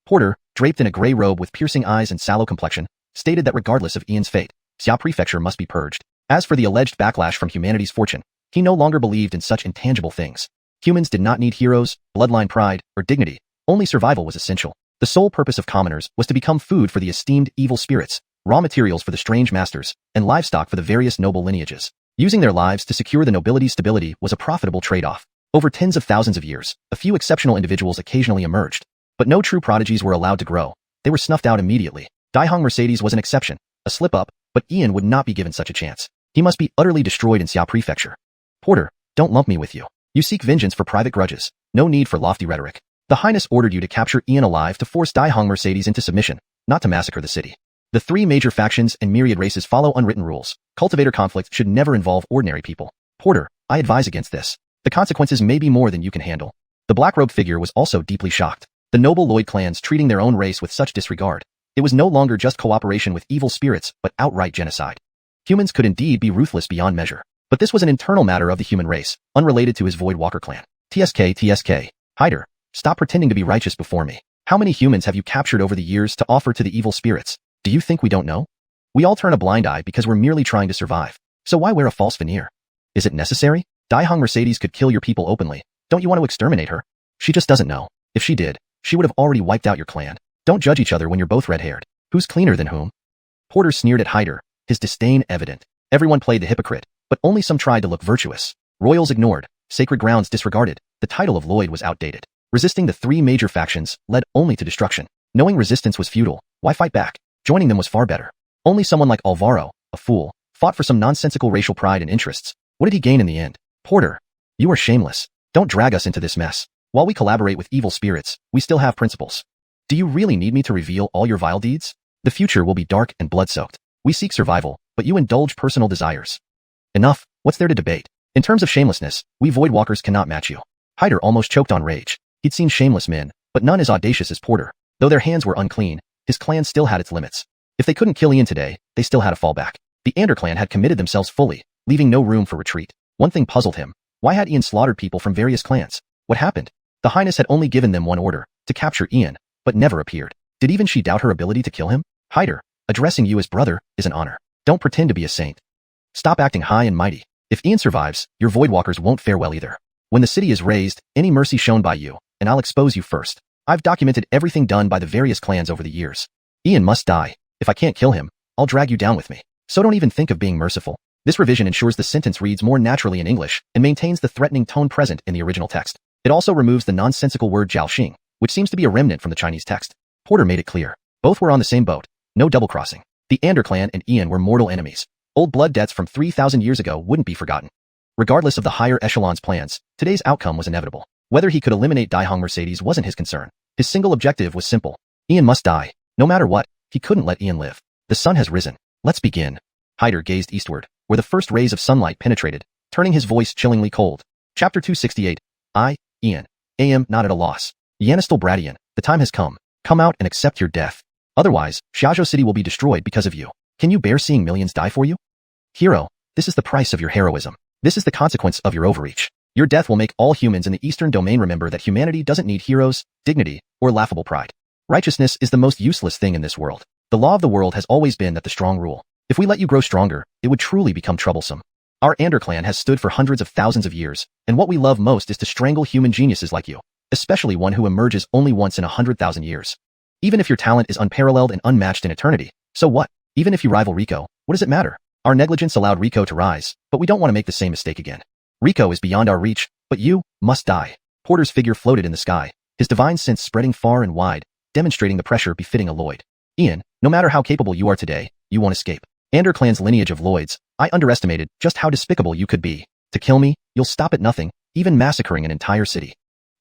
Porter, draped in a gray robe with piercing eyes and sallow complexion, stated that regardless of Ian's fate, Xia Prefecture must be purged. As for the alleged backlash from humanity's fortune, he no longer believed in such intangible things. Humans did not need heroes, bloodline pride, or dignity. Only survival was essential. The sole purpose of commoners was to become food for the esteemed evil spirits, raw materials for the strange masters, and livestock for the various noble lineages. Using their lives to secure the nobility's stability was a profitable trade-off. Over tens of thousands of years, a few exceptional individuals occasionally emerged. But no true prodigies were allowed to grow. They were snuffed out immediately. Daehong Mercedes was an exception, a slip-up, but Ian would not be given such a chance. He must be utterly destroyed in Xia Prefecture. Porter, don't lump me with you. You seek vengeance for private grudges. No need for lofty rhetoric. The Highness ordered you to capture Ian alive to force Daehong Mercedes into submission, not to massacre the city. The three major factions and myriad races follow unwritten rules. Cultivator conflict should never involve ordinary people. Porter, I advise against this. The consequences may be more than you can handle. The black-robed figure was also deeply shocked. The noble Lloyd clans treating their own race with such disregard. It was no longer just cooperation with evil spirits, but outright genocide. Humans could indeed be ruthless beyond measure. But this was an internal matter of the human race, unrelated to his Void Walker clan. TSK. Hyder, stop pretending to be righteous before me. How many humans have you captured over the years to offer to the evil spirits? Do you think we don't know? We all turn a blind eye because we're merely trying to survive. So why wear a false veneer? Is it necessary? Daihong Mercedes could kill your people openly. Don't you want to exterminate her? She just doesn't know. If she did, she would have already wiped out your clan. Don't judge each other when you're both red-haired. Who's cleaner than whom? Porter sneered at Hyder, his disdain evident. Everyone played the hypocrite, but only some tried to look virtuous. Royals ignored, sacred grounds disregarded. The title of Lloyd was outdated. Resisting the three major factions led only to destruction. Knowing resistance was futile, why fight back? Joining them was far better. Only someone like Alvaro, a fool, fought for some nonsensical racial pride and interests. What did he gain in the end? Porter, you are shameless. Don't drag us into this mess. While we collaborate with evil spirits, we still have principles. Do you really need me to reveal all your vile deeds? The future will be dark and blood-soaked. We seek survival, but you indulge personal desires. Enough, what's there to debate? In terms of shamelessness, we Voidwalkers cannot match you. Hyder almost choked on rage. He'd seen shameless men, but none as audacious as Porter. Though their hands were unclean, his clan still had its limits. If they couldn't kill Ian today, they still had a fallback. The Ander clan had committed themselves fully, leaving no room for retreat. One thing puzzled him. Why had Ian slaughtered people from various clans? What happened? The Highness had only given them one order, to capture Ian, but never appeared. Did even she doubt her ability to kill him? Hyder, addressing you as brother is an honor. Don't pretend to be a saint. Stop acting high and mighty. If Ian survives, your Voidwalkers won't fare well either. When the city is razed, any mercy shown by you, and I'll expose you first. I've documented everything done by the various clans over the years. Ian must die. If I can't kill him, I'll drag you down with me. So don't even think of being merciful. This revision ensures the sentence reads more naturally in English and maintains the threatening tone present in the original text. It also removes the nonsensical word jiaoxing, which seems to be a remnant from the Chinese text. Porter made it clear. Both were on the same boat. No double-crossing. The Ander clan and Ian were mortal enemies. Old blood debts from 3,000 years ago wouldn't be forgotten. Regardless of the higher echelon's plans, today's outcome was inevitable. Whether he could eliminate Daihong Mercedes wasn't his concern. His single objective was simple. Ian must die. No matter what, he couldn't let Ian live. The sun has risen. Let's begin. Hyder gazed eastward, where the first rays of sunlight penetrated, turning his voice chillingly cold. Chapter 268. Ian. Am not at a loss. Yanistal Bradian, the time has come. Come out and accept your death. Otherwise, Xiaozhou City will be destroyed because of you. Can you bear seeing millions die for you? Hero, this is the price of your heroism. This is the consequence of your overreach. Your death will make all humans in the Eastern Domain remember that humanity doesn't need heroes, dignity, or laughable pride. Righteousness is the most useless thing in this world. The law of the world has always been that the strong rule. If we let you grow stronger, it would truly become troublesome. Our Ander clan has stood for hundreds of thousands of years, and what we love most is to strangle human geniuses like you, especially one who emerges only once in 100,000 years. Even if your talent is unparalleled and unmatched in eternity, so what? Even if you rival Rico, what does it matter? Our negligence allowed Rico to rise, but we don't want to make the same mistake again. Rico is beyond our reach, but you must die. Porter's figure floated in the sky, his divine sense spreading far and wide, demonstrating the pressure befitting a Lloyd. Ian, no matter how capable you are today, you won't escape. Ander clan's lineage of Lloyds, I underestimated just how despicable you could be. To kill me, you'll stop at nothing, even massacring an entire city.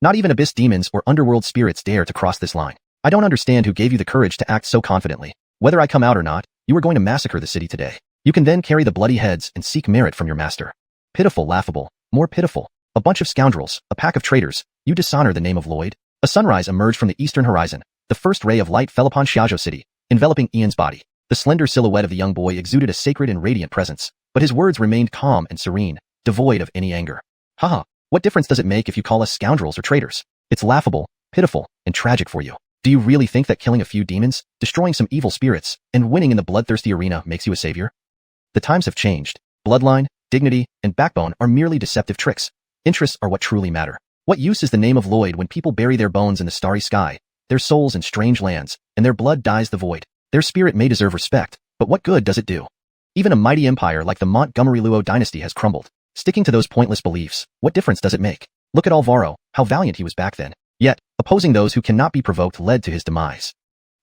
Not even abyss demons or underworld spirits dare to cross this line. I don't understand who gave you the courage to act so confidently. Whether I come out or not, you are going to massacre the city today. You can then carry the bloody heads and seek merit from your master. Pitiful, laughable, more pitiful. A bunch of scoundrels, a pack of traitors. You dishonor the name of Lloyd. A sunrise emerged from the eastern horizon. The first ray of light fell upon Xiaozhou City, enveloping Ian's body. The slender silhouette of the young boy exuded a sacred and radiant presence, but his words remained calm and serene, devoid of any anger. Haha, what difference does it make if you call us scoundrels or traitors? It's laughable, pitiful, and tragic for you. Do you really think that killing a few demons, destroying some evil spirits, and winning in the bloodthirsty arena makes you a savior? The times have changed. Bloodline, dignity, and backbone are merely deceptive tricks. Interests are what truly matter. What use is the name of Lloyd when people bury their bones in the starry sky, their souls in strange lands, and their blood dyes the void? Their spirit may deserve respect, but what good does it do? Even a mighty empire like the Montgomery Luo dynasty has crumbled. Sticking to those pointless beliefs, what difference does it make? Look at Alvaro, how valiant he was back then. Yet, opposing those who cannot be provoked led to his demise.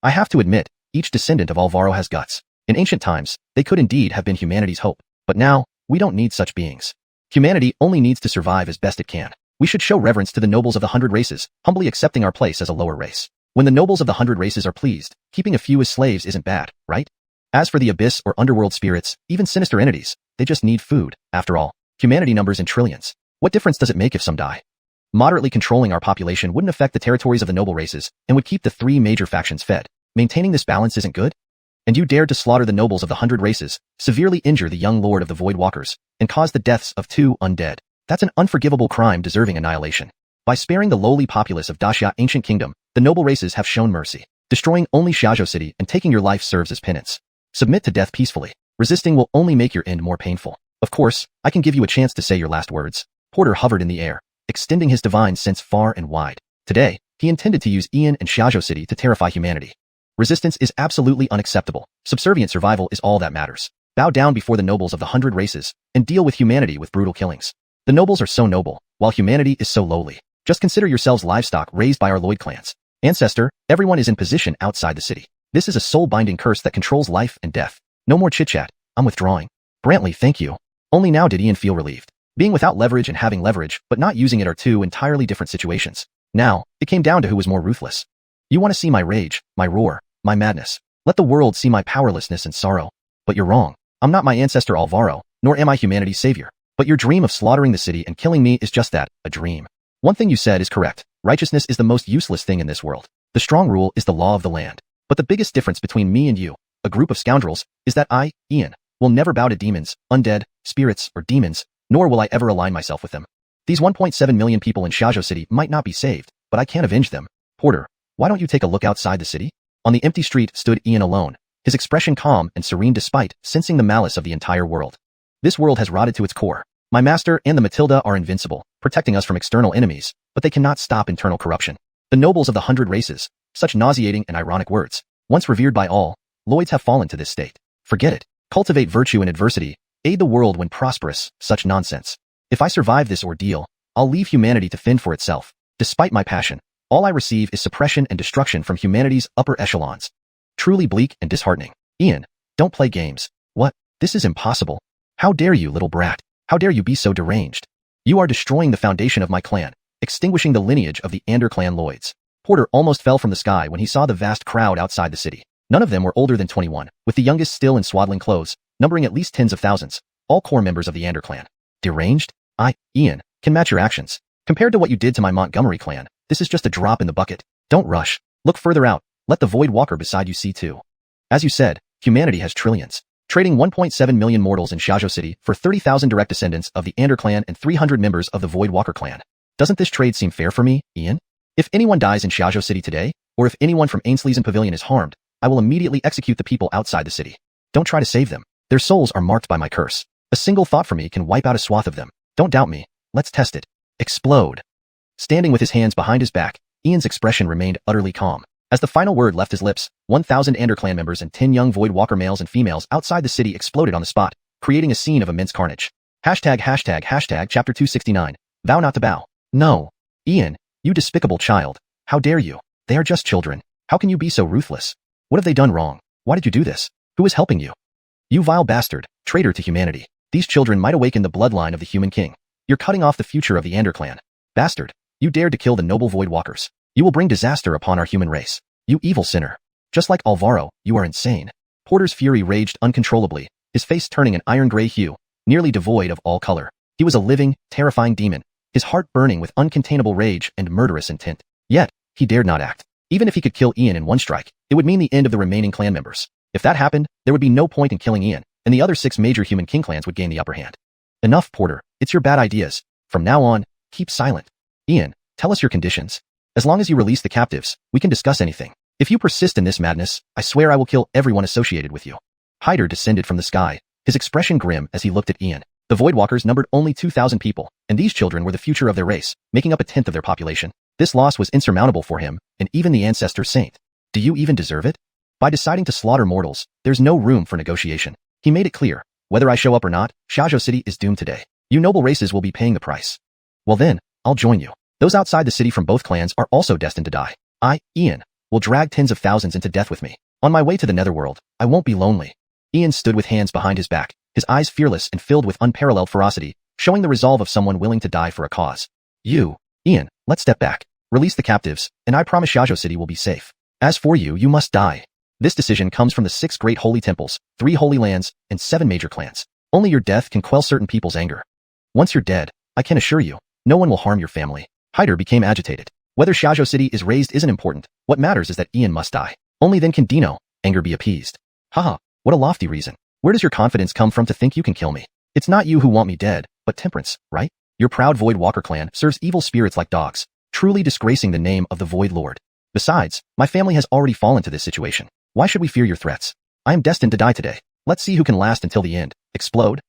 I have to admit, each descendant of Alvaro has guts. In ancient times, they could indeed have been humanity's hope. But now, we don't need such beings. Humanity only needs to survive as best it can. We should show reverence to the nobles of the 100 races, humbly accepting our place as a lower race. When the nobles of the 100 races are pleased, keeping a few as slaves isn't bad, right? As for the abyss or underworld spirits, even sinister entities, they just need food. After all, humanity numbers in trillions. What difference does it make if some die? Moderately controlling our population wouldn't affect the territories of the noble races and would keep the three major factions fed. Maintaining this balance isn't good? And you dared to slaughter the nobles of the 100 races, severely injure the young lord of the Void Walkers, and cause the deaths of 2 undead. That's an unforgivable crime deserving annihilation. By sparing the lowly populace of Daxia Ancient Kingdom, the noble races have shown mercy. Destroying only Xiaozhou City and taking your life serves as penance. Submit to death peacefully. Resisting will only make your end more painful. Of course, I can give you a chance to say your last words. Porter hovered in the air, extending his divine sense far and wide. Today, he intended to use Ian and Xiaozhou City to terrify humanity. Resistance is absolutely unacceptable. Subservient survival is all that matters. Bow down before the nobles of the 100 races and deal with humanity with brutal killings. The nobles are so noble, while humanity is so lowly. Just consider yourselves livestock raised by our Lloyd clans. Ancestor, everyone is in position outside the city. This is a soul-binding curse that controls life and death. No more chit-chat. I'm withdrawing. Brantley, thank you. Only now did Ian feel relieved. Being without leverage and having leverage, but not using it are two entirely different situations. Now, it came down to who was more ruthless. You want to see my rage, my roar, my madness. Let the world see my powerlessness and sorrow. But you're wrong. I'm not my ancestor Alvaro, nor am I humanity's savior. But your dream of slaughtering the city and killing me is just that, a dream. One thing you said is correct. Righteousness is the most useless thing in this world. The strong rule is the law of the land. But the biggest difference between me and you, a group of scoundrels, is that I, Ian, will never bow to demons, undead, spirits, or demons, nor will I ever align myself with them. These 1.7 million people in Xiaozhou City might not be saved, but I can't avenge them. Porter, why don't you take a look outside the city? On the empty street stood Ian alone, his expression calm and serene despite sensing the malice of the entire world. This world has rotted to its core. My master and the Matilda are invincible, protecting us from external enemies, but they cannot stop internal corruption. The nobles of the 100 races, such nauseating and ironic words, once revered by all, Lloyds have fallen to this state. Forget it. Cultivate virtue in adversity, aid the world when prosperous, such nonsense. If I survive this ordeal, I'll leave humanity to fend for itself. Despite my passion, all I receive is suppression and destruction from humanity's upper echelons. Truly bleak and disheartening. Ian, don't play games. What? This is impossible. How dare you, little brat? How dare you be so deranged? You are destroying the foundation of my clan, extinguishing the lineage of the Ander clan Lloyds. Porter almost fell from the sky when he saw the vast crowd outside the city. None of them were older than 21, with the youngest still in swaddling clothes, numbering at least tens of thousands, all core members of the Ander clan. Deranged? I, Ian, can match your actions. Compared to what you did to my Montgomery clan, this is just a drop in the bucket. Don't rush. Look further out. Let the Void Walker beside you see too. As you said, humanity has trillions. Trading 1.7 million mortals in Xiaozhou City for 30,000 direct descendants of the Ander clan and 300 members of the Void Walker clan. Doesn't this trade seem fair for me, Ian? If anyone dies in Xiaozhou City today, or if anyone from Ainsley's Pavilion is harmed, I will immediately execute the people outside the city. Don't try to save them. Their souls are marked by my curse. A single thought from me can wipe out a swath of them. Don't doubt me. Let's test it. Explode. Standing with his hands behind his back, Ian's expression remained utterly calm. As the final word left his lips, 1,000 Ander clan members and 10 young Void Walker males and females outside the city exploded on the spot, creating a scene of immense carnage. Hashtag chapter 269. Vow not to bow. No. Ian, you despicable child. How dare you? They are just children. How can you be so ruthless? What have they done wrong? Why did you do this? Who is helping you? You vile bastard, traitor to humanity. These children might awaken the bloodline of the human king. You're cutting off the future of the Ander clan. Bastard, you dared to kill the noble Void Walkers. You will bring disaster upon our human race. You evil sinner. Just like Alvaro, you are insane. Porter's fury raged uncontrollably, his face turning an iron-gray hue, nearly devoid of all color. He was a living, terrifying demon, his heart burning with uncontainable rage and murderous intent. Yet, he dared not act. Even if he could kill Ian in one strike, it would mean the end of the remaining clan members. If that happened, there would be no point in killing Ian, and the other 6 major human king clans would gain the upper hand. Enough, Porter. It's your bad ideas. From now on, keep silent. Ian, tell us your conditions. As long as you release the captives, we can discuss anything. If you persist in this madness, I swear I will kill everyone associated with you. Hyder descended from the sky, his expression grim as he looked at Ian. The Void Walkers numbered only 2,000 people, and these children were the future of their race, making up a tenth of their population. This loss was insurmountable for him, and even the ancestor saint. Do you even deserve it? By deciding to slaughter mortals, there's no room for negotiation. He made it clear, whether I show up or not, Xiaozhou City is doomed today. You noble races will be paying the price. Well then, I'll join you. Those outside the city from both clans are also destined to die. I, Ian, will drag tens of thousands into death with me. On my way to the netherworld, I won't be lonely. Ian stood with hands behind his back, his eyes fearless and filled with unparalleled ferocity, showing the resolve of someone willing to die for a cause. You, Ian, let's step back. Release the captives, and I promise Xiaozhou City will be safe. As for you, you must die. This decision comes from the 6 great holy temples, 3 holy lands, and 7 major clans. Only your death can quell certain people's anger. Once you're dead, I can assure you, no one will harm your family. Hyder became agitated. Whether Xiaozhou City is razed isn't important. What matters is that Ian must die. Only then can Dino, anger be appeased. Haha, what a lofty reason. Where does your confidence come from to think you can kill me? It's not you who want me dead, but Temperance, right? Your proud Void Walker clan serves evil spirits like dogs, truly disgracing the name of the Void Lord. Besides, my family has already fallen to this situation. Why should we fear your threats? I am destined to die today. Let's see who can last until the end. Explode?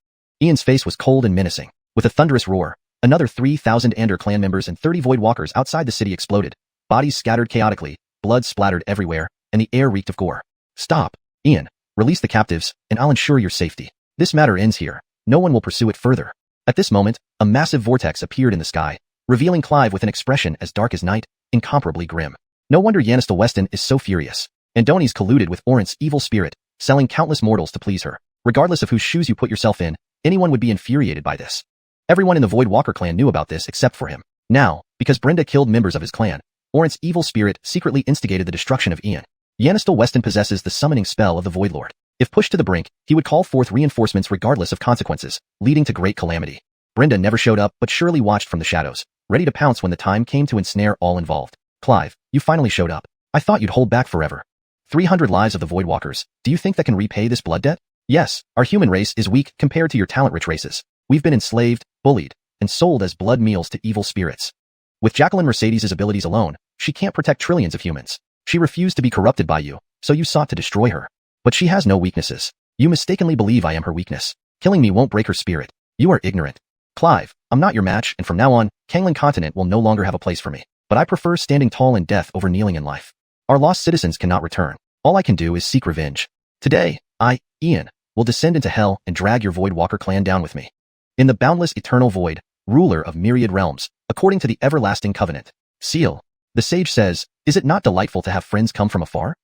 Ian's face was cold and menacing. With a thunderous roar, another 3,000 Ander clan members and 30 Void Walkers outside the city exploded. Bodies scattered chaotically, blood splattered everywhere, and the air reeked of gore. Stop, Ian. Release the captives, and I'll ensure your safety. This matter ends here. No one will pursue it further. At this moment, a massive vortex appeared in the sky, revealing Clive with an expression as dark as night, incomparably grim. No wonder Yannistel Weston is so furious. Andoni's colluded with Orant's evil spirit, selling countless mortals to please her. Regardless of whose shoes you put yourself in, anyone would be infuriated by this. Everyone in the Void Walker clan knew about this except for him. Now, because Brenda killed members of his clan, Orant's evil spirit secretly instigated the destruction of Ian. Yannistel Weston possesses the summoning spell of the Void Lord. If pushed to the brink, he would call forth reinforcements regardless of consequences, leading to great calamity. Brenda never showed up but surely watched from the shadows, ready to pounce when the time came to ensnare all involved. Clive, you finally showed up. I thought you'd hold back forever. 300 lives of the Void Walkers. Do you think that can repay this blood debt? Yes, our human race is weak compared to your talent-rich races. We've been enslaved, bullied, and sold as blood meals to evil spirits. With Jacqueline Mercedes' abilities alone, she can't protect trillions of humans. She refused to be corrupted by you, so you sought to destroy her. But she has no weaknesses. You mistakenly believe I am her weakness. Killing me won't break her spirit. You are ignorant. Clive, I'm not your match, and from now on, Canglan Continent will no longer have a place for me. But I prefer standing tall in death over kneeling in life. Our lost citizens cannot return. All I can do is seek revenge. Today, I, Ian, will descend into hell and drag your Void Walker clan down with me. In the boundless eternal void, ruler of myriad realms, according to the everlasting covenant. Seal. The sage says, is it not delightful to have friends come from afar?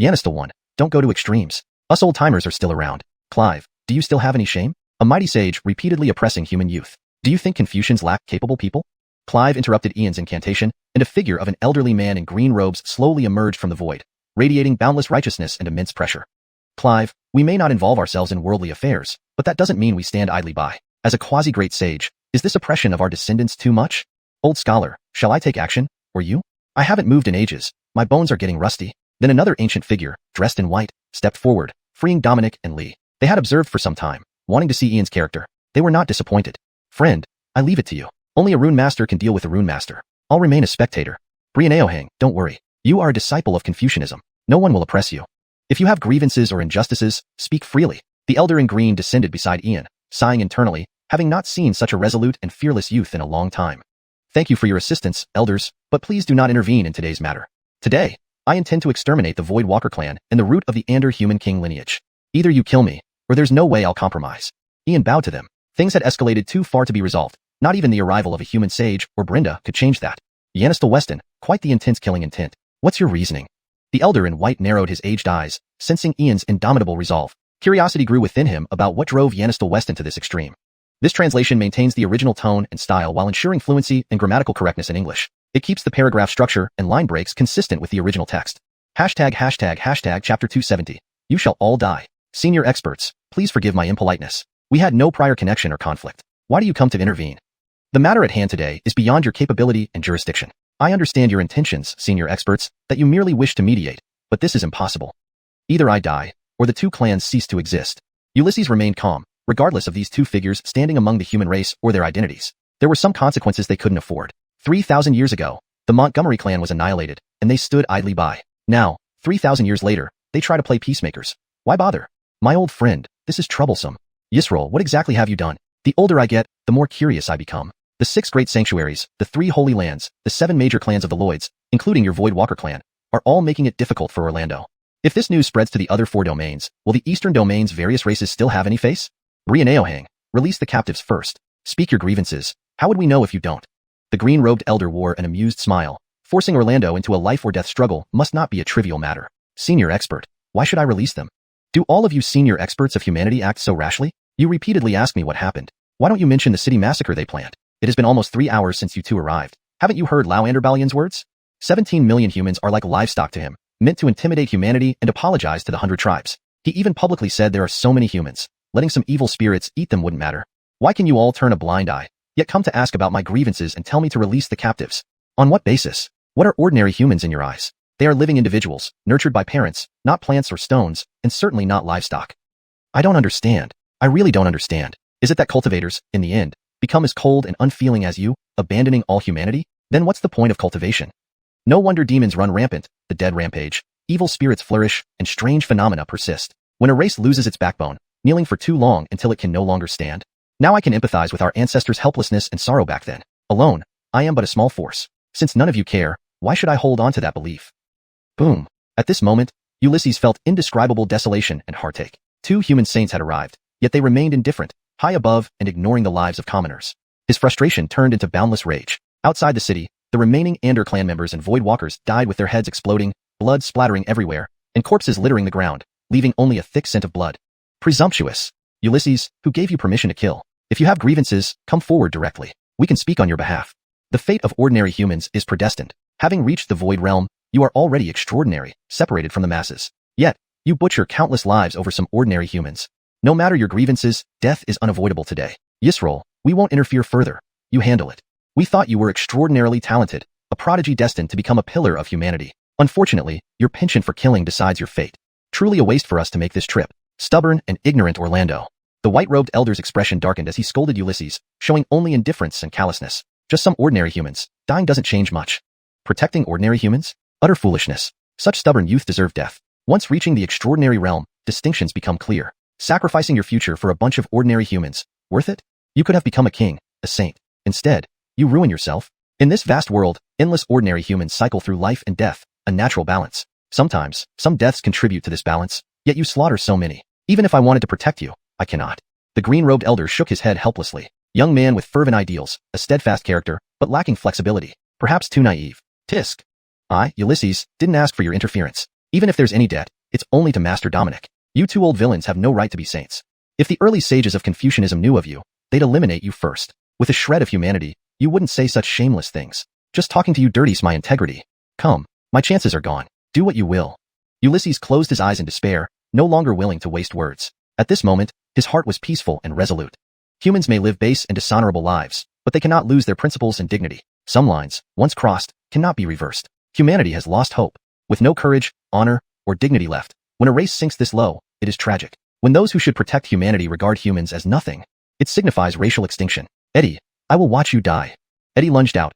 Yannistel one, don't go to extremes. Us old-timers are still around. Clive, do you still have any shame? A mighty sage repeatedly oppressing human youth. Do you think Confucians lack capable people? Clive interrupted Ian's incantation, and a figure of an elderly man in green robes slowly emerged from the void, radiating boundless righteousness and immense pressure. Clive, we may not involve ourselves in worldly affairs, but that doesn't mean we stand idly by. As a quasi-great sage, is this oppression of our descendants too much? Old scholar, shall I take action, or you? I haven't moved in ages. My bones are getting rusty. Then another ancient figure, dressed in white, stepped forward, freeing Dominic and Lee. They had observed for some time, wanting to see Ian's character. They were not disappointed. Friend, I leave it to you. Only a rune master can deal with a rune master. I'll remain a spectator. Brianeohang, don't worry. You are a disciple of Confucianism. No one will oppress you. If you have grievances or injustices, speak freely. The elder in green descended beside Ian, sighing internally, having not seen such a resolute and fearless youth in a long time. Thank you for your assistance, elders, but please do not intervene in today's matter. Today, I intend to exterminate the Void Walker clan and the root of the Ander human king lineage. Either you kill me, or there's no way I'll compromise. Ian bowed to them. Things had escalated too far to be resolved. Not even the arrival of a human sage or Brenda could change that. Yannistel Weston, quite the intense killing intent. What's your reasoning? The elder in white narrowed his aged eyes, sensing Ian's indomitable resolve. Curiosity grew within him about what drove Yannistel Weston to this extreme. This translation maintains the original tone and style while ensuring fluency and grammatical correctness in English. It keeps the paragraph structure and line breaks consistent with the original text. Hashtag chapter 270. You shall all die. Senior experts, please forgive my impoliteness. We had no prior connection or conflict. Why do you come to intervene? The matter at hand today is beyond your capability and jurisdiction. I understand your intentions, senior experts, that you merely wish to mediate, but this is impossible. Either I die, or the two clans cease to exist. Ulysses remained calm, regardless of these two figures standing among the human race or their identities. There were some consequences they couldn't afford. 3,000 years ago, the Montgomery clan was annihilated, and they stood idly by. Now, 3,000 years later, they try to play peacemakers. Why bother? My old friend, this is troublesome. Yisrael, what exactly have you done? The older I get, the more curious I become. The 6 great sanctuaries, the 3 holy lands, the 7 major clans of the Lloyds, including your Void Walker clan, are all making it difficult for Orlando. If this news spreads to the other 4 domains, will the Eastern Domain's various races still have any face? Brianeohang, release the captives first. Speak your grievances. How would we know if you don't? The green-robed elder wore an amused smile. Forcing Orlando into a life-or-death struggle must not be a trivial matter. Senior expert, why should I release them? Do all of you senior experts of humanity act so rashly? You repeatedly ask me what happened. Why don't you mention the city massacre they planned? It has been almost 3 hours since you two arrived. Haven't you heard Lao Anderbalion's words? 17 million humans are like livestock to him. meant to intimidate humanity and apologize to the 100 tribes. He even publicly said there are so many humans, letting some evil spirits eat them wouldn't matter. Why can you all turn a blind eye, yet come to ask about my grievances and tell me to release the captives? On what basis? What are ordinary humans in your eyes? They are living individuals, nurtured by parents, not plants or stones, and certainly not livestock. I don't understand. I really don't understand. Is it that cultivators, in the end, become as cold and unfeeling as you, abandoning all humanity? Then what's the point of cultivation? No wonder demons run rampant, the dead rampage, evil spirits flourish, and strange phenomena persist. When a race loses its backbone, kneeling for too long until it can no longer stand. Now I can empathize with our ancestors' helplessness and sorrow back then. Alone, I am but a small force. Since none of you care, why should I hold on to that belief? Boom. At this moment, Ulysses felt indescribable desolation and heartache. 2 human saints had arrived, yet they remained indifferent, high above and ignoring the lives of commoners. His frustration turned into boundless rage. Outside the city, the remaining Ander clan members and Void Walkers died with their heads exploding, blood splattering everywhere, and corpses littering the ground, leaving only a thick scent of blood. Presumptuous. Ulysses, who gave you permission to kill? If you have grievances, come forward directly. We can speak on your behalf. The fate of ordinary humans is predestined. Having reached the Void Realm, you are already extraordinary, separated from the masses. Yet, you butcher countless lives over some ordinary humans. No matter your grievances, death is unavoidable today. Yisroel, we won't interfere further. You handle it. We thought you were extraordinarily talented, a prodigy destined to become a pillar of humanity. Unfortunately, your penchant for killing decides your fate. Truly a waste for us to make this trip. Stubborn and ignorant Orlando. The white-robed elder's expression darkened as he scolded Ulysses, showing only indifference and callousness. Just some ordinary humans. Dying doesn't change much. Protecting ordinary humans? Utter foolishness. Such stubborn youth deserve death. Once reaching the extraordinary realm, distinctions become clear. Sacrificing your future for a bunch of ordinary humans. Worth it? You could have become a king, a saint. Instead, you ruin yourself. In this vast world, endless ordinary humans cycle through life and death, a natural balance. Sometimes, some deaths contribute to this balance, yet you slaughter so many. Even if I wanted to protect you, I cannot. The green-robed elder shook his head helplessly. Young man with fervent ideals, a steadfast character, but lacking flexibility. Perhaps too naive. Tisk. I, Ulysses, didn't ask for your interference. Even if there's any debt, it's only to Master Dominic. You 2 old villains have no right to be saints. If the early sages of Confucianism knew of you, they'd eliminate you first. With a shred of humanity, you wouldn't say such shameless things. Just talking to you dirties my integrity. Come, my chances are gone. Do what you will. Ulysses closed his eyes in despair, no longer willing to waste words. At this moment, his heart was peaceful and resolute. Humans may live base and dishonorable lives, but they cannot lose their principles and dignity. Some lines, once crossed, cannot be reversed. Humanity has lost hope. With no courage, honor, or dignity left, when a race sinks this low, it is tragic. When those who should protect humanity regard humans as nothing, it signifies racial extinction. Eddie, I will watch you die. Eddie lunged out,